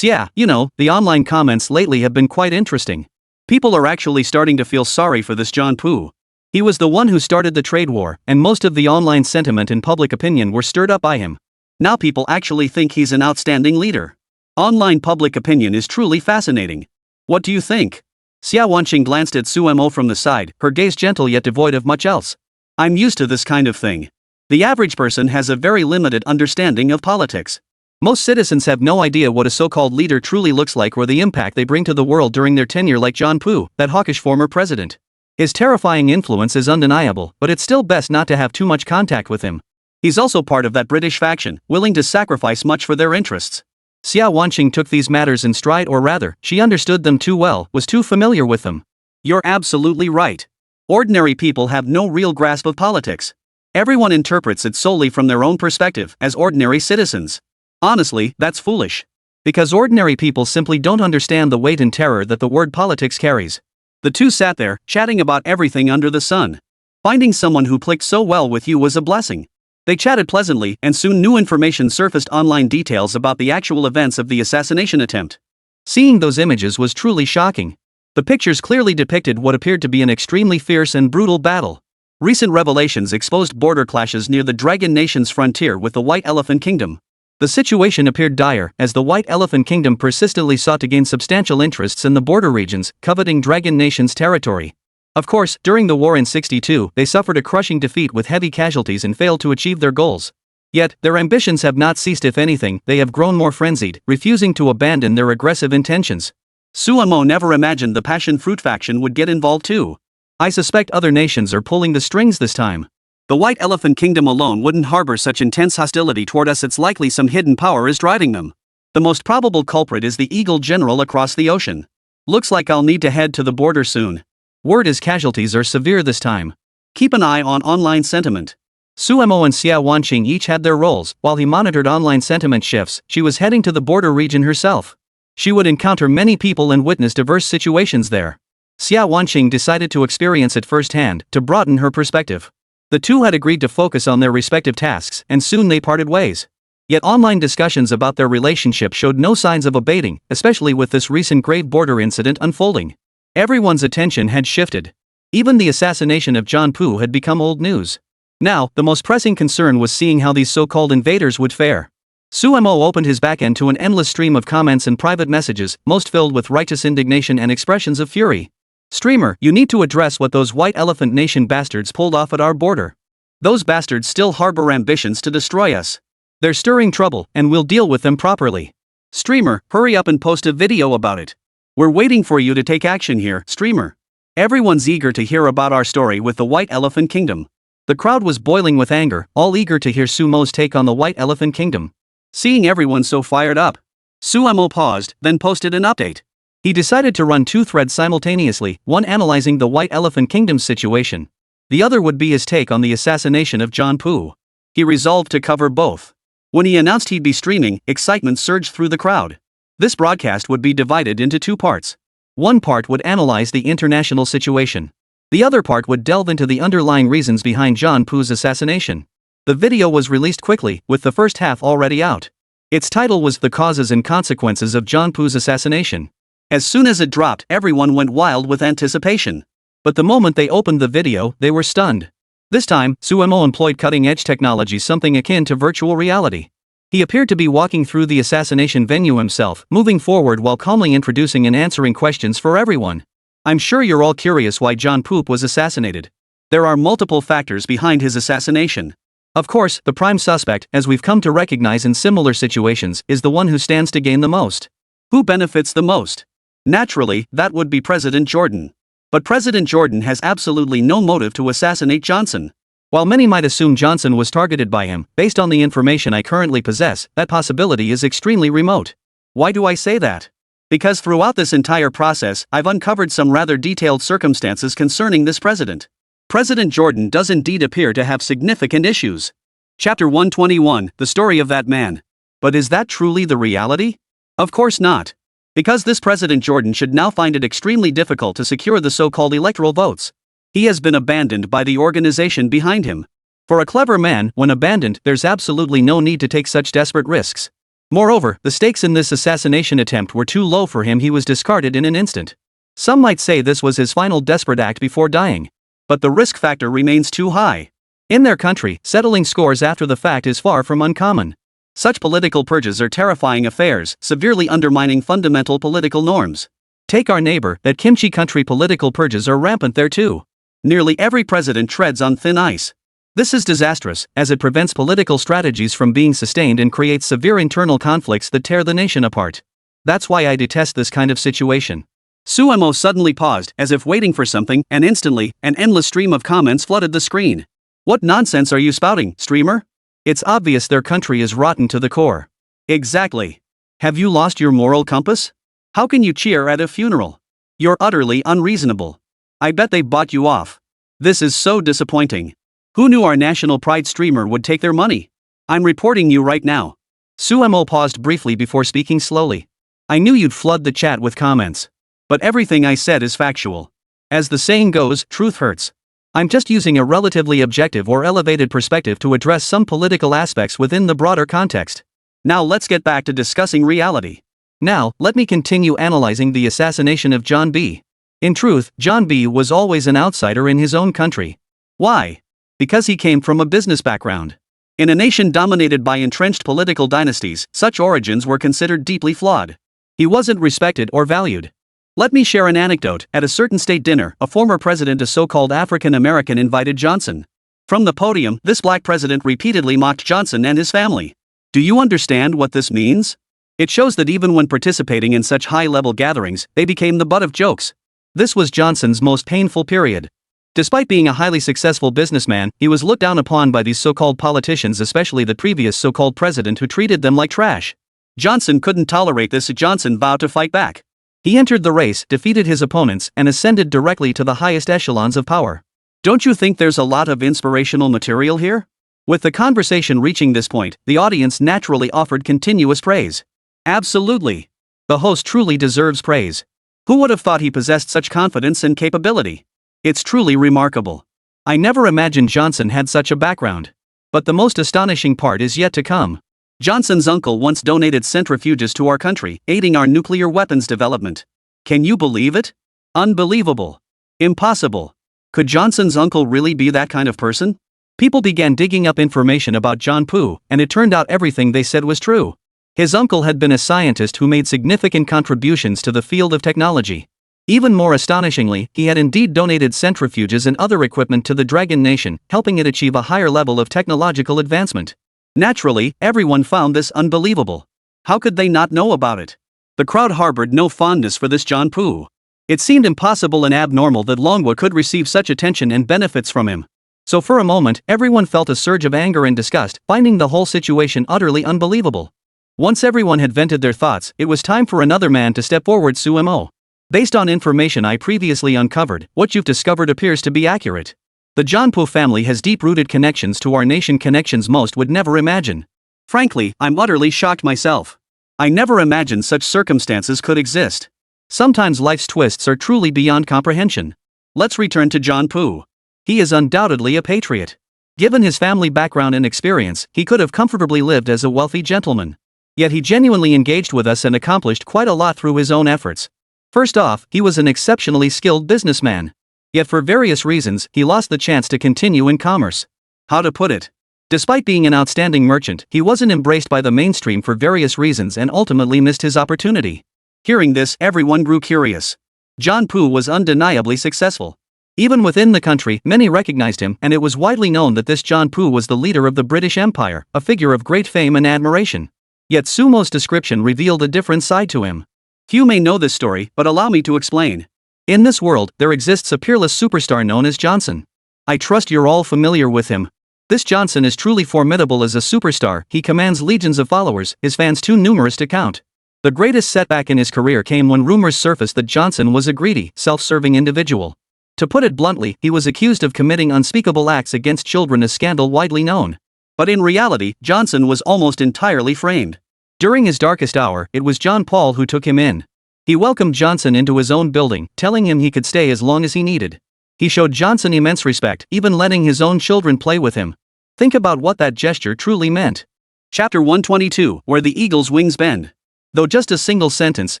Yeah, the online comments lately have been quite interesting. People are actually starting to feel sorry for this John Pu. He was the one who started the trade war, and most of the online sentiment and public opinion were stirred up by him. Now people actually think he's an outstanding leader. Online public opinion is truly fascinating. What do you think? Xia Wanqing glanced at Su Mo from the side, her gaze gentle yet devoid of much else. I'm used to this kind of thing. The average person has a very limited understanding of politics. Most citizens have no idea what a so-called leader truly looks like or the impact they bring to the world during their tenure, like John Pu, that hawkish former president. His terrifying influence is undeniable, but it's still best not to have too much contact with him. He's also part of that British faction, willing to sacrifice much for their interests. Xia Wanqing took these matters in stride, or rather, she understood them too well, was too familiar with them. You're absolutely right. Ordinary people have no real grasp of politics. Everyone interprets it solely from their own perspective, as ordinary citizens. Honestly, that's foolish. Because ordinary people simply don't understand the weight and terror that the word politics carries. The two sat there, chatting about everything under the sun. Finding someone who clicked so well with you was a blessing. They chatted pleasantly, and soon new information surfaced, online details about the actual events of the assassination attempt. Seeing those images was truly shocking. The pictures clearly depicted what appeared to be an extremely fierce and brutal battle. Recent revelations exposed border clashes near the Dragon Nation's frontier with the White Elephant Kingdom. The situation appeared dire, as the White Elephant Kingdom persistently sought to gain substantial interests in the border regions, coveting Dragon Nation's territory. Of course, during the war in 62, they suffered a crushing defeat with heavy casualties and failed to achieve their goals. Yet, their ambitions have not ceased. If anything, they have grown more frenzied, refusing to abandon their aggressive intentions. Su Mo never imagined the passion fruit faction would get involved too. I suspect other nations are pulling the strings this time. The White Elephant Kingdom alone wouldn't harbor such intense hostility toward us. It's likely some hidden power is driving them. The most probable culprit is the Eagle General across the ocean. Looks like I'll need to head to the border soon. Word is casualties are severe this time. Keep an eye on online sentiment. Su Mo and Xia Wanqing each had their roles. While he monitored online sentiment shifts, she was heading to the border region herself. She would encounter many people and witness diverse situations there. Xia Wanqing decided to experience it firsthand, to broaden her perspective. The two had agreed to focus on their respective tasks, and soon they parted ways. Yet online discussions about their relationship showed no signs of abating, especially with this recent grave border incident unfolding. Everyone's attention had shifted. Even the assassination of John Pu had become old news. Now, the most pressing concern was seeing how these so-called invaders would fare. Su Mo opened his backend to an endless stream of comments and private messages, most filled with righteous indignation and expressions of fury. Streamer, you need to address what those White Elephant Nation bastards pulled off at our border. Those bastards still harbor ambitions to destroy us. They're stirring trouble, and we'll deal with them properly. Streamer, hurry up and post a video about it. We're waiting for you to take action here, streamer. Everyone's eager to hear about our story with the White Elephant Kingdom. The crowd was boiling with anger, all eager to hear Su Mo's take on the White Elephant Kingdom. Seeing everyone so fired up, Su Mo paused, then posted an update. He decided to run two threads simultaneously, one analyzing the White Elephant Kingdom's situation. The other would be his take on the assassination of John Pu. He resolved to cover both. When he announced he'd be streaming, excitement surged through the crowd. This broadcast would be divided into two parts. One part would analyze the international situation. The other part would delve into the underlying reasons behind John Pu's assassination. The video was released quickly, with the first half already out. Its title was The Causes and Consequences of John Pu's Assassination. As soon as it dropped, everyone went wild with anticipation. But the moment they opened the video, they were stunned. This time, Su Mo employed cutting-edge technology, something akin to virtual reality. He appeared to be walking through the assassination venue himself, moving forward while calmly introducing and answering questions for everyone. I'm sure you're all curious why John Pu was assassinated. There are multiple factors behind his assassination. Of course, the prime suspect, as we've come to recognize in similar situations, is the one who stands to gain the most. Who benefits the most? Naturally, that would be President Jordan. But President Jordan has absolutely no motive to assassinate Johnson. While many might assume Johnson was targeted by him, based on the information I currently possess, that possibility is extremely remote. Why do I say that? Because throughout this entire process, I've uncovered some rather detailed circumstances concerning this president. President Jordan does indeed appear to have significant issues. Chapter 121, The Story of That Man. But is that truly the reality? Of course not. Because this President Jordan should now find it extremely difficult to secure the so-called electoral votes. He has been abandoned by the organization behind him. For a clever man, when abandoned, there's absolutely no need to take such desperate risks. Moreover, the stakes in this assassination attempt were too low for him. He was discarded in an instant. Some might say this was his final desperate act before dying. But the risk factor remains too high. In their country, settling scores after the fact is far from uncommon. Such political purges are terrifying affairs, severely undermining fundamental political norms. Take our neighbor, that kimchi country. Political purges are rampant there too. Nearly every president treads on thin ice. This is disastrous, as it prevents political strategies from being sustained and creates severe internal conflicts that tear the nation apart. That's why I detest this kind of situation. Suemo suddenly paused, as if waiting for something, and instantly, an endless stream of comments flooded the screen. What nonsense are you spouting, streamer? It's obvious their country is rotten to the core. Exactly. Have you lost your moral compass? How can you cheer at a funeral? You're utterly unreasonable. I bet they bought you off. This is so disappointing. Who knew our national pride streamer would take their money? I'm reporting you right now. Suemo paused briefly before speaking slowly. I knew you'd flood the chat with comments. But everything I said is factual. As the saying goes, truth hurts. I'm just using a relatively objective or elevated perspective to address some political aspects within the broader context. Now let's get back to discussing reality. Now, let me continue analyzing the assassination of John B. In truth, John B. was always an outsider in his own country. Why? Because he came from a business background. In a nation dominated by entrenched political dynasties, such origins were considered deeply flawed. He wasn't respected or valued. Let me share an anecdote. At a certain state dinner, a former president, a so-called African American, invited Johnson. From the podium, this black president repeatedly mocked Johnson and his family. Do you understand what this means? It shows that even when participating in such high-level gatherings, they became the butt of jokes. This was Johnson's most painful period. Despite being a highly successful businessman, he was looked down upon by these so-called politicians, especially the previous so-called president, who treated them like trash. Johnson couldn't tolerate this. Johnson vowed to fight back. He entered the race, defeated his opponents, and ascended directly to the highest echelons of power. Don't you think there's a lot of inspirational material here? With the conversation reaching this point, the audience naturally offered continuous praise. Absolutely. The host truly deserves praise. Who would have thought he possessed such confidence and capability? It's truly remarkable. I never imagined Johnson had such a background. But the most astonishing part is yet to come. Johnson's uncle once donated centrifuges to our country, aiding our nuclear weapons development. Can you believe it? Unbelievable. Impossible. Could Johnson's uncle really be that kind of person? People began digging up information about John Poo, and it turned out everything they said was true. His uncle had been a scientist who made significant contributions to the field of technology. Even more astonishingly, he had indeed donated centrifuges and other equipment to the Dragon Nation, helping it achieve a higher level of technological advancement. Naturally, everyone found this unbelievable. How could they not know about it? The crowd harbored no fondness for this John Poo. It seemed impossible and abnormal that Longwa could receive such attention and benefits from him. So for a moment, everyone felt a surge of anger and disgust, finding the whole situation utterly unbelievable. Once everyone had vented their thoughts, it was time for another man to step forward. Suemo. Based on information I previously uncovered, what you've discovered appears to be accurate. The John Poo family has deep-rooted connections to our nation, connections most would never imagine. Frankly, I'm utterly shocked myself. I never imagined such circumstances could exist. Sometimes life's twists are truly beyond comprehension. Let's return to John Poo. He is undoubtedly a patriot. Given his family background and experience, he could have comfortably lived as a wealthy gentleman. Yet he genuinely engaged with us and accomplished quite a lot through his own efforts. First off, he was an exceptionally skilled businessman. Yet for various reasons, he lost the chance to continue in commerce. How to put it? Despite being an outstanding merchant, he wasn't embraced by the mainstream for various reasons and ultimately missed his opportunity. Hearing this, everyone grew curious. John Poo was undeniably successful. Even within the country, many recognized him, and it was widely known that this John Poo was the leader of the British Empire, a figure of great fame and admiration. Yet Sumo's description revealed a different side to him. Few may know this story, but allow me to explain. In this world, there exists a peerless superstar known as Johnson. I trust you're all familiar with him. This Johnson is truly formidable as a superstar. He commands legions of followers, his fans too numerous to count. The greatest setback in his career came when rumors surfaced that Johnson was a greedy, self-serving individual. To put it bluntly, he was accused of committing unspeakable acts against children, a scandal widely known. But in reality, Johnson was almost entirely framed. During his darkest hour, it was John Paul who took him in. He welcomed Johnson into his own building, telling him he could stay as long as he needed. He showed Johnson immense respect, even letting his own children play with him. Think about what that gesture truly meant. Chapter 122, Where the Eagle's Wings Bend. Though just a single sentence,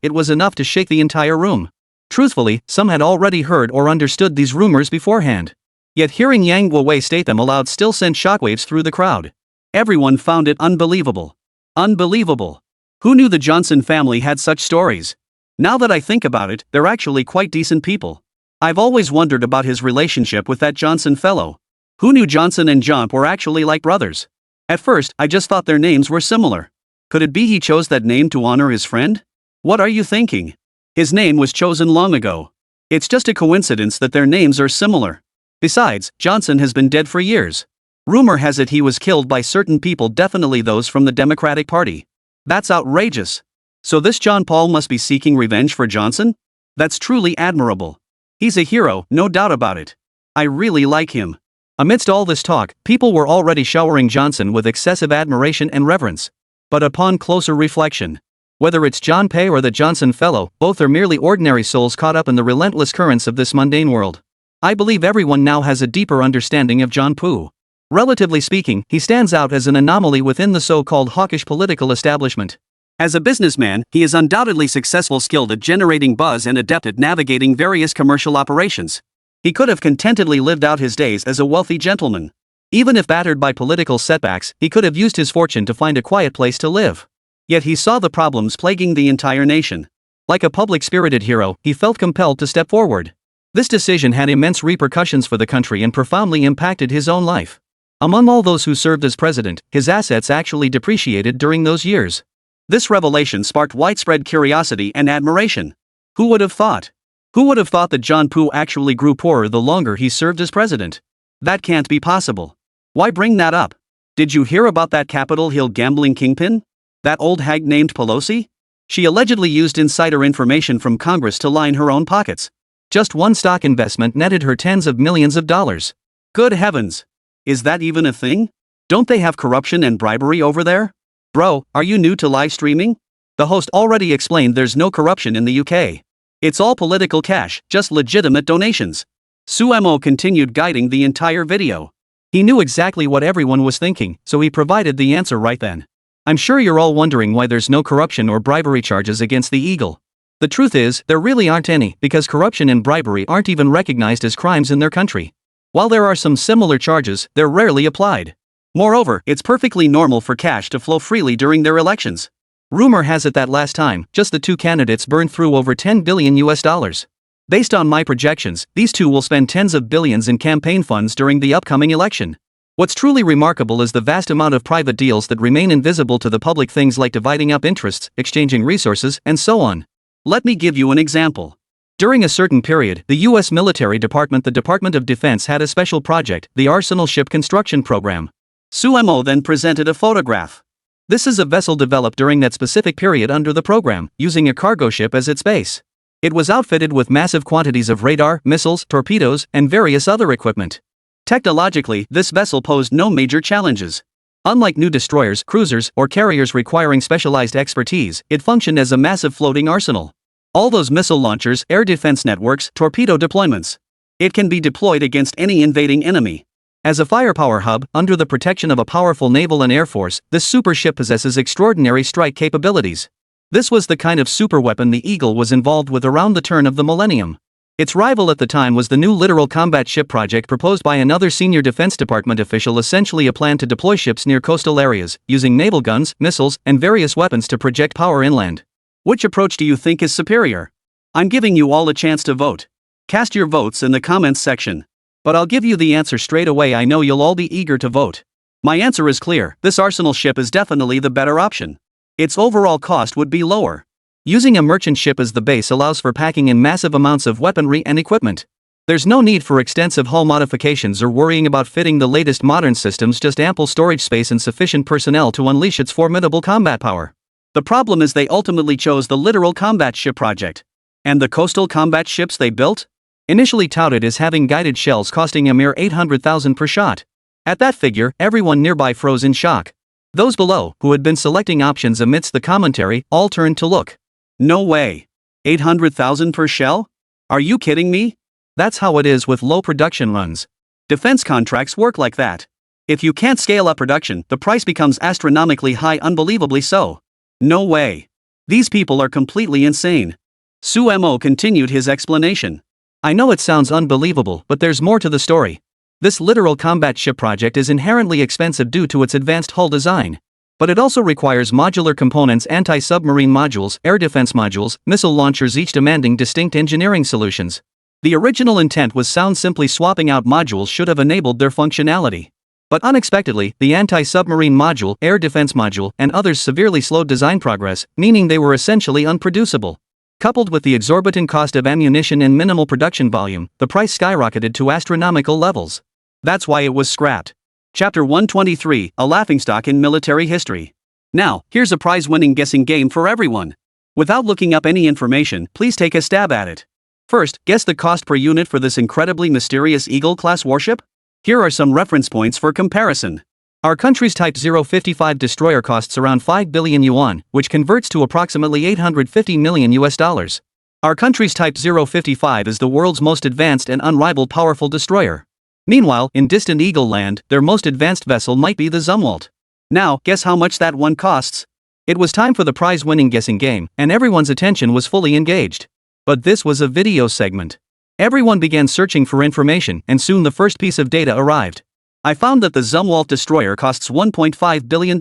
it was enough to shake the entire room. Truthfully, some had already heard or understood these rumors beforehand. Yet hearing Yang Guowei state them aloud still sent shockwaves through the crowd. Everyone found it unbelievable. Unbelievable. Who knew the Johnson family had such stories? Now that I think about it, they're actually quite decent people. I've always wondered about his relationship with that Johnson fellow. Who knew Johnson and John were actually like brothers? At first, I just thought their names were similar. Could it be he chose that name to honor his friend? What are you thinking? His name was chosen long ago. It's just a coincidence that their names are similar. Besides, Johnson has been dead for years. Rumor has it he was killed by certain people, definitely those from the Democratic Party. That's outrageous. So this John Paul must be seeking revenge for Johnson? That's truly admirable. He's a hero, no doubt about it. I really like him. Amidst all this talk, people were already showering Johnson with excessive admiration and reverence. But upon closer reflection, whether it's John Pay or the Johnson fellow, both are merely ordinary souls caught up in the relentless currents of this mundane world. I believe everyone now has a deeper understanding of John Poo. Relatively speaking, he stands out as an anomaly within the so-called hawkish political establishment. As a businessman, he is undoubtedly successful, skilled at generating buzz and adept at navigating various commercial operations. He could have contentedly lived out his days as a wealthy gentleman. Even if battered by political setbacks, he could have used his fortune to find a quiet place to live. Yet he saw the problems plaguing the entire nation. Like a public-spirited hero, he felt compelled to step forward. This decision had immense repercussions for the country and profoundly impacted his own life. Among all those who served as president, his assets actually depreciated during those years. This revelation sparked widespread curiosity and admiration. Who would have thought? Who would have thought that John Poo actually grew poorer the longer he served as president? That can't be possible. Why bring that up? Did you hear about that Capitol Hill gambling kingpin? That old hag named Pelosi? She allegedly used insider information from Congress to line her own pockets. Just one stock investment netted her tens of millions of dollars. Good heavens! Is that even a thing? Don't they have corruption and bribery over there? Bro, are you new to live streaming? The host already explained there's no corruption in the UK. It's all political cash, just legitimate donations. Suemo continued guiding the entire video. He knew exactly what everyone was thinking, so he provided the answer right then. I'm sure you're all wondering why there's no corruption or bribery charges against the Eagle. The truth is, there really aren't any, because corruption and bribery aren't even recognized as crimes in their country. While there are some similar charges, they're rarely applied. Moreover, it's perfectly normal for cash to flow freely during their elections. Rumor has it that last time, just the two candidates burned through over $10 billion US. Based on my projections, these two will spend tens of billions in campaign funds during the upcoming election. What's truly remarkable is the vast amount of private deals that remain invisible to the public, things like dividing up interests, exchanging resources, and so on. Let me give you an example. During a certain period, the U.S. military department, the Department of Defense, had a special project, the Arsenal Ship Construction Program. Suemo then presented a photograph. This is a vessel developed during that specific period under the program, using a cargo ship as its base. It was outfitted with massive quantities of radar, missiles, torpedoes, and various other equipment. Technologically, this vessel posed no major challenges. Unlike new destroyers, cruisers, or carriers requiring specialized expertise, it functioned as a massive floating arsenal. All those missile launchers, air defense networks, torpedo deployments. It can be deployed against any invading enemy. As a firepower hub, under the protection of a powerful naval and air force, this super ship possesses extraordinary strike capabilities. This was the kind of superweapon the Eagle was involved with around the turn of the millennium. Its rival at the time was the new Littoral Combat Ship project proposed by another senior Defense Department official, essentially a plan to deploy ships near coastal areas, using naval guns, missiles, and various weapons to project power inland. Which approach do you think is superior? I'm giving you all a chance to vote. Cast your votes in the comments section. But I'll give you the answer straight away. I know you'll all be eager to vote. My answer is clear: this Arsenal ship is definitely the better option. Its overall cost would be lower. Using a merchant ship as the base allows for packing in massive amounts of weaponry and equipment. There's no need for extensive hull modifications or worrying about fitting the latest modern systems, just ample storage space and sufficient personnel to unleash its formidable combat power. The problem is they ultimately chose the Littoral Combat Ship project. And the coastal combat ships they built? Initially touted as having guided shells costing a mere $800,000 per shot. At that figure, everyone nearby froze in shock. Those below, who had been selecting options amidst the commentary, all turned to look. No way. $800,000 per shell? Are you kidding me? That's how it is with low production runs. Defense contracts work like that. If you can't scale up production, the price becomes astronomically high, unbelievably so. No way. These people are completely insane. Suemo continued his explanation. I know it sounds unbelievable, but there's more to the story. This Littoral Combat Ship project is inherently expensive due to its advanced hull design. But it also requires modular components, anti-submarine modules, air defense modules, missile launchers, each demanding distinct engineering solutions. The original intent was sound, simply swapping out modules should have enabled their functionality. But unexpectedly, the anti-submarine module, air defense module, and others severely slowed design progress, meaning they were essentially unproducible. Coupled with the exorbitant cost of ammunition and minimal production volume, the price skyrocketed to astronomical levels. That's why it was scrapped. Chapter 123, a laughingstock in military history. Now, here's a prize-winning guessing game for everyone. Without looking up any information, please take a stab at it. First, guess the cost per unit for this incredibly mysterious Eagle-class warship? Here are some reference points for comparison. Our country's Type 055 destroyer costs around 5 billion yuan, which converts to approximately $850 million US. Our country's Type 055 is the world's most advanced and unrivaled powerful destroyer. Meanwhile, in distant Eagle land, their most advanced vessel might be the Zumwalt. Now, guess how much that one costs? It was time for the prize-winning guessing game, and everyone's attention was fully engaged. But this was a video segment. Everyone began searching for information, and soon the first piece of data arrived. I found that the Zumwalt destroyer costs $1.5 billion.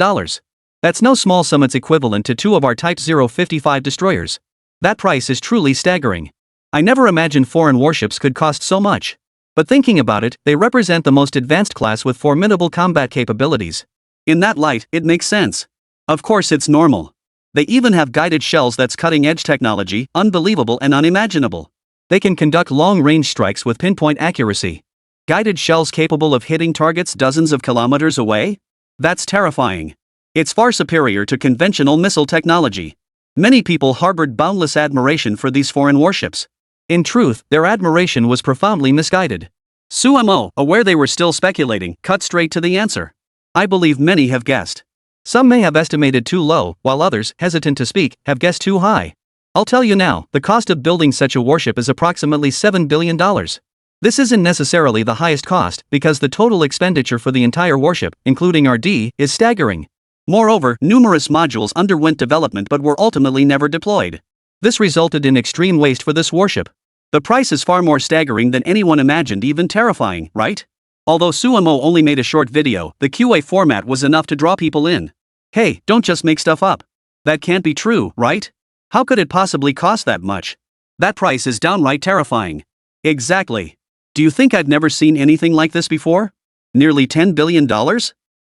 That's no small sum, it's equivalent to 2 of our Type 055 destroyers. That price is truly staggering. I never imagined foreign warships could cost so much. But thinking about it, they represent the most advanced class with formidable combat capabilities. In that light, it makes sense. Of course, it's normal. They even have guided shells. That's cutting-edge technology, unbelievable and unimaginable. They can conduct long-range strikes with pinpoint accuracy. Guided shells capable of hitting targets dozens of kilometers away? That's terrifying. It's far superior to conventional missile technology. Many people harbored boundless admiration for these foreign warships. In truth, their admiration was profoundly misguided. Sumo, aware they were still speculating, cut straight to the answer. I believe many have guessed. Some may have estimated too low, while others, hesitant to speak, have guessed too high. I'll tell you now, the cost of building such a warship is approximately $7 billion. This isn't necessarily the highest cost, because the total expenditure for the entire warship, including RD, is staggering. Moreover, numerous modules underwent development but were ultimately never deployed. This resulted in extreme waste for this warship. The price is far more staggering than anyone imagined, even terrifying, right? Although Sumo only made a short video, the QA format was enough to draw people in. Hey, don't just make stuff up. That can't be true, right? How could it possibly cost that much? That price is downright terrifying. Exactly. Do you think I've never seen anything like this before? Nearly $10 billion?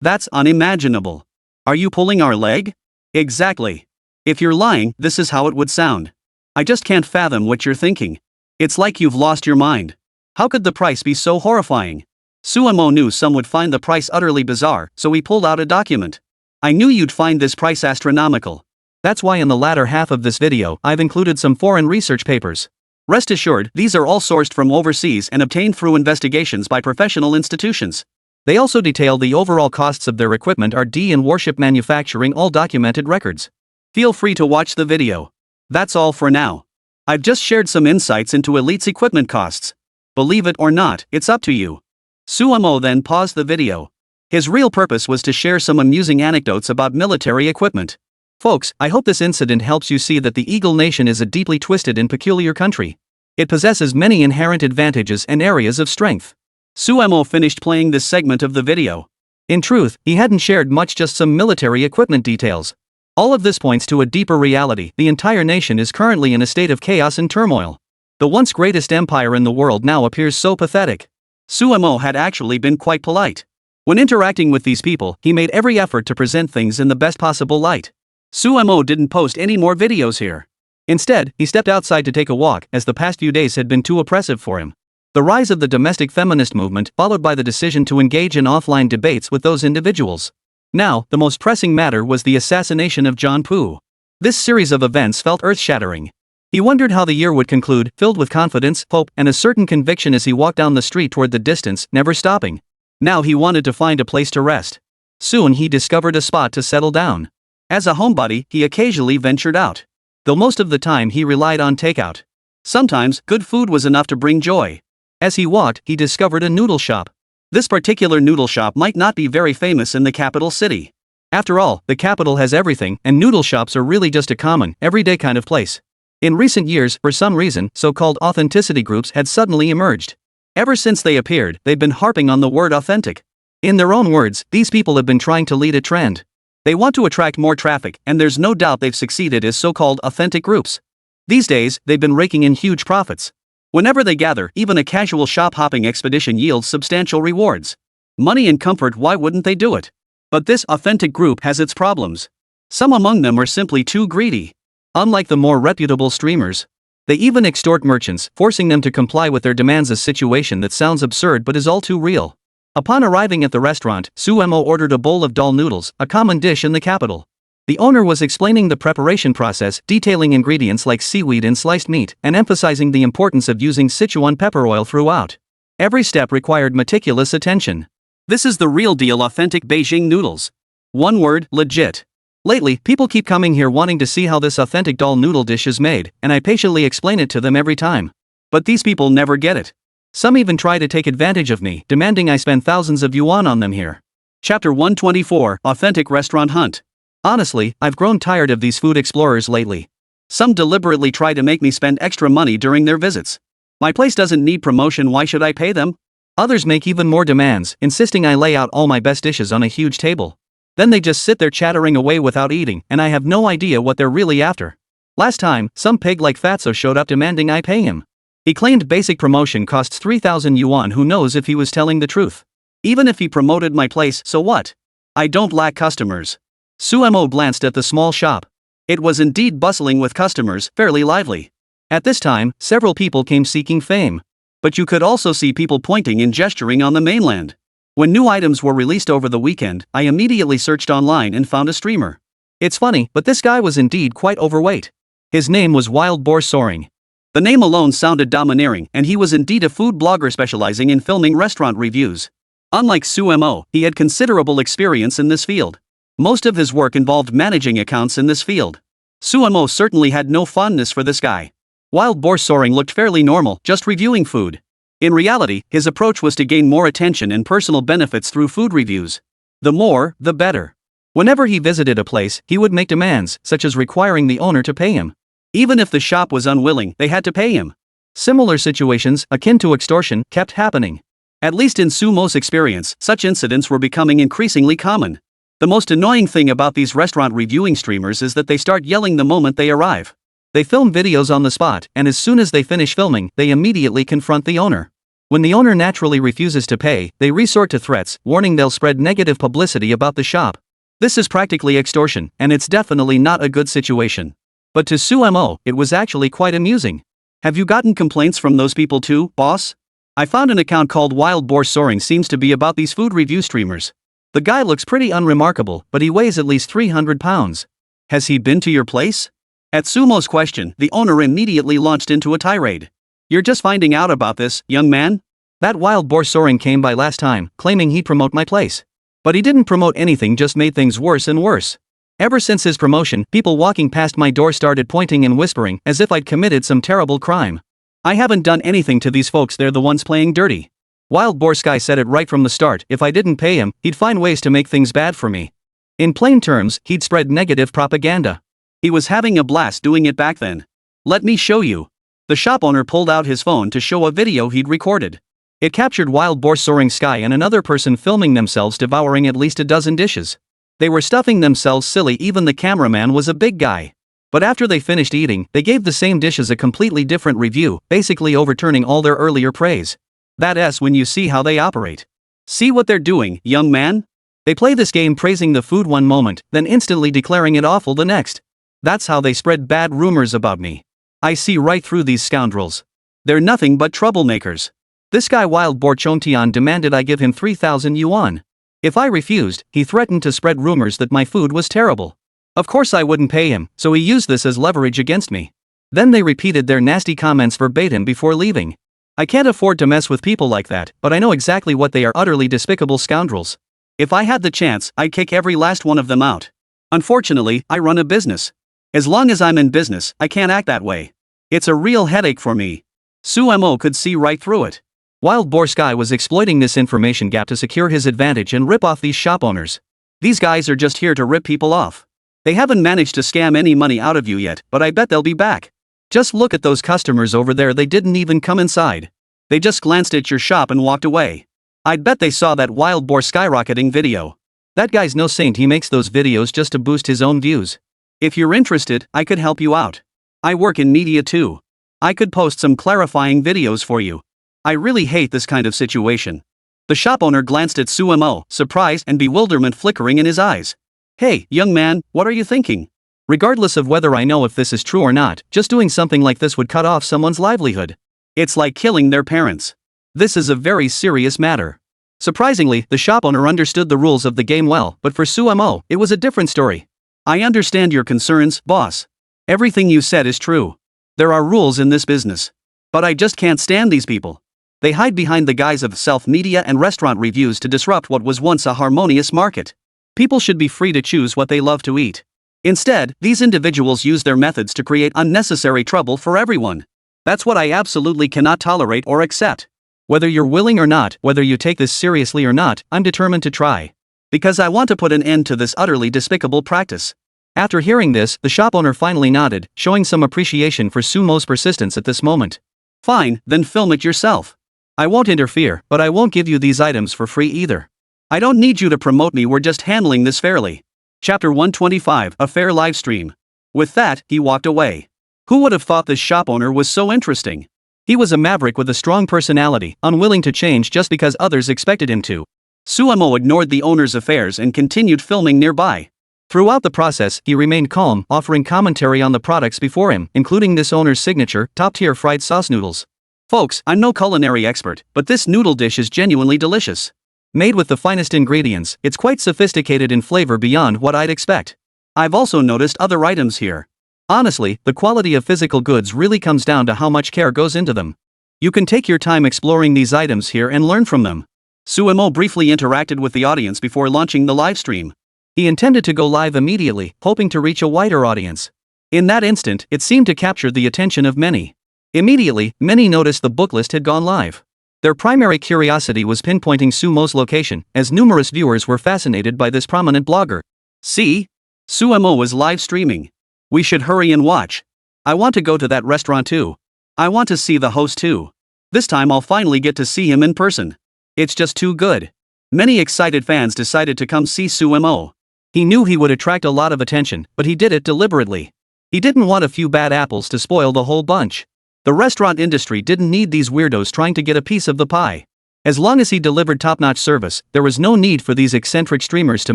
That's unimaginable. Are you pulling our leg? Exactly. If you're lying, this is how it would sound. I just can't fathom what you're thinking. It's like you've lost your mind. How could the price be so horrifying? Sumo knew some would find the price utterly bizarre, so he pulled out a document. I knew you'd find this price astronomical. That's why in the latter half of this video, I've included some foreign research papers. Rest assured, these are all sourced from overseas and obtained through investigations by professional institutions. They also detail the overall costs of their equipment, RD and warship manufacturing, all documented records. Feel free to watch the video. That's all for now. I've just shared some insights into Elite's equipment costs. Believe it or not, it's up to you. Sumo then paused the video. His real purpose was to share some amusing anecdotes about military equipment. Folks, I hope this incident helps you see that the Eagle Nation is a deeply twisted and peculiar country. It possesses many inherent advantages and areas of strength. Sumo finished playing this segment of the video. In truth, he hadn't shared much, just some military equipment details. All of this points to a deeper reality: the entire nation is currently in a state of chaos and turmoil. The once greatest empire in the world now appears so pathetic. Sumo had actually been quite polite. When interacting with these people, he made every effort to present things in the best possible light. Sumo didn't post any more videos here. Instead, he stepped outside to take a walk, as the past few days had been too oppressive for him. The rise of the domestic feminist movement, followed by the decision to engage in offline debates with those individuals. Now, the most pressing matter was the assassination of John Poo. This series of events felt earth-shattering. He wondered how the year would conclude, filled with confidence, hope, and a certain conviction as he walked down the street toward the distance, never stopping. Now he wanted to find a place to rest. Soon he discovered a spot to settle down. As a homebody, he occasionally ventured out. Though most of the time he relied on takeout. Sometimes, good food was enough to bring joy. As he walked, he discovered a noodle shop. This particular noodle shop might not be very famous in the capital city. After all, the capital has everything, and noodle shops are really just a common, everyday kind of place. In recent years, for some reason, so-called authenticity groups had suddenly emerged. Ever since they appeared, they've been harping on the word authentic. In their own words, these people have been trying to lead a trend. They want to attract more traffic, and there's no doubt they've succeeded as so-called authentic groups. These days, they've been raking in huge profits. Whenever they gather, even a casual shop-hopping expedition yields substantial rewards. Money and comfort, why wouldn't they do it? But this authentic group has its problems. Some among them are simply too greedy. Unlike the more reputable streamers, they even extort merchants, forcing them to comply with their demands, a situation that sounds absurd but is all too real. Upon arriving at the restaurant, Suemo ordered a bowl of dal noodles, a common dish in the capital. The owner was explaining the preparation process, detailing ingredients like seaweed and sliced meat, and emphasizing the importance of using Sichuan pepper oil throughout. Every step required meticulous attention. This is the real deal authentic Beijing noodles. One word, legit. Lately, people keep coming here wanting to see how this authentic dal noodle dish is made, and I patiently explain it to them every time. But these people never get it. Some even try to take advantage of me, demanding I spend thousands of yuan on them here. Chapter 124, Authentic Restaurant Hunt. Honestly, I've grown tired of these food explorers lately. Some deliberately try to make me spend extra money during their visits. My place doesn't need promotion, why should I pay them? Others make even more demands, insisting I lay out all my best dishes on a huge table. Then they just sit there chattering away without eating, and I have no idea what they're really after. Last time, some pig like Fatso showed up demanding I pay him. He claimed basic promotion costs 3,000 yuan. Who knows if he was telling the truth? Even if he promoted my place, so what? I don't lack customers. Suemo glanced at the small shop. It was indeed bustling with customers, fairly lively. At this time, several people came seeking fame. But you could also see people pointing and gesturing on the mainland. When new items were released over the weekend, I immediately searched online and found a streamer. It's funny, but this guy was indeed quite overweight. His name was Wild Boar Soaring. The name alone sounded domineering, and he was indeed a food blogger specializing in filming restaurant reviews. Unlike Suemo, he had considerable experience in this field. Most of his work involved managing accounts in this field. Suemo certainly had no fondness for this guy. Wild Boar Soaring looked fairly normal, just reviewing food. In reality, his approach was to gain more attention and personal benefits through food reviews. The more, the better. Whenever he visited a place, he would make demands, such as requiring the owner to pay him. Even if the shop was unwilling, they had to pay him. Similar situations, akin to extortion, kept happening. At least in Sumo's experience, such incidents were becoming increasingly common. The most annoying thing about these restaurant reviewing streamers is that they start yelling the moment they arrive. They film videos on the spot, and as soon as they finish filming, they immediately confront the owner. When the owner naturally refuses to pay, they resort to threats, warning they'll spread negative publicity about the shop. This is practically extortion, and it's definitely not a good situation. But to Suemo, it was actually quite amusing. Have you gotten complaints from those people too, boss? I found an account called Wild Boar Soaring seems to be about these food review streamers. The guy looks pretty unremarkable, but he weighs at least 300 pounds. Has he been to your place? At Sumo's question, the owner immediately launched into a tirade. You're just finding out about this, young man? That Wild Boar Soaring came by last time, claiming he'd promote my place. But he didn't promote anything, just made things worse and worse. Ever since his promotion, people walking past my door started pointing and whispering, as if I'd committed some terrible crime. I haven't done anything to these folks, they're the ones playing dirty. Wild Boar Sky said it right from the start, if I didn't pay him, he'd find ways to make things bad for me. In plain terms, he'd spread negative propaganda. He was having a blast doing it back then. Let me show you. The shop owner pulled out his phone to show a video he'd recorded. It captured Wild Boar Soaring Sky and another person filming themselves devouring at least a dozen dishes. They were stuffing themselves silly, even the cameraman was a big guy. But after they finished eating, they gave the same dishes a completely different review, basically overturning all their earlier praise. That's when you see how they operate. See what they're doing, young man? They play this game praising the food one moment, then instantly declaring it awful the next. That's how they spread bad rumors about me. I see right through these scoundrels. They're nothing but troublemakers. This guy Wild Boar Chomtian demanded I give him 3,000 yuan. If I refused, he threatened to spread rumors that my food was terrible. Of course I wouldn't pay him, so he used this as leverage against me. Then they repeated their nasty comments verbatim before leaving. I can't afford to mess with people like that, but I know exactly what they are, utterly despicable scoundrels. If I had the chance, I'd kick every last one of them out. Unfortunately, I run a business. As long as I'm in business, I can't act that way. It's a real headache for me. Suemo could see right through it. Wild Boar Sky was exploiting this information gap to secure his advantage and rip off these shop owners. These guys are just here to rip people off. They haven't managed to scam any money out of you yet, but I bet they'll be back. Just look at those customers over there, they didn't even come inside. They just glanced at your shop and walked away. I'd bet they saw that Wild Boar skyrocketing video. That guy's no saint, he makes those videos just to boost his own views. If you're interested, I could help you out. I work in media too. I could post some clarifying videos for you. I really hate this kind of situation. The shop owner glanced at Sumo, surprise and bewilderment flickering in his eyes. Hey, young man, what are you thinking? Regardless of whether I know if this is true or not, just doing something like this would cut off someone's livelihood. It's like killing their parents. This is a very serious matter. Surprisingly, the shop owner understood the rules of the game well, but for Sumo, it was a different story. I understand your concerns, boss. Everything you said is true. There are rules in this business. But I just can't stand these people. They hide behind the guise of self-media and restaurant reviews to disrupt what was once a harmonious market. People should be free to choose what they love to eat. Instead, these individuals use their methods to create unnecessary trouble for everyone. That's what I absolutely cannot tolerate or accept. Whether you're willing or not, whether you take this seriously or not, I'm determined to try. Because I want to put an end to this utterly despicable practice. After hearing this, the shop owner finally nodded, showing some appreciation for Sumo's persistence at this moment. Fine, then film it yourself. I won't interfere, but I won't give you these items for free either. I don't need you to promote me, we're just handling this fairly. Chapter 125, A Fair Livestream. With that, he walked away. Who would have thought this shop owner was so interesting? He was a maverick with a strong personality, unwilling to change just because others expected him to. Sumo ignored the owner's affairs and continued filming nearby. Throughout the process, he remained calm, offering commentary on the products before him, including this owner's signature, top-tier fried sauce noodles. Folks, I'm no culinary expert, but this noodle dish is genuinely delicious. Made with the finest ingredients, it's quite sophisticated in flavor beyond what I'd expect. I've also noticed other items here. Honestly, the quality of physical goods really comes down to how much care goes into them. You can take your time exploring these items here and learn from them. Sumo briefly interacted with the audience before launching the live stream. He intended to go live immediately, hoping to reach a wider audience. In that instant, it seemed to capture the attention of many. Immediately, many noticed the book list had gone live. Their primary curiosity was pinpointing Sumo's location, as numerous viewers were fascinated by this prominent blogger. See? Sumo was live streaming. We should hurry and watch. I want to go to that restaurant too. I want to see the host too. This time I'll finally get to see him in person. It's just too good. Many excited fans decided to come see Sumo. He knew he would attract a lot of attention, but he did it deliberately. He didn't want a few bad apples to spoil the whole bunch. The restaurant industry didn't need these weirdos trying to get a piece of the pie. As long as he delivered top-notch service, there was no need for these eccentric streamers to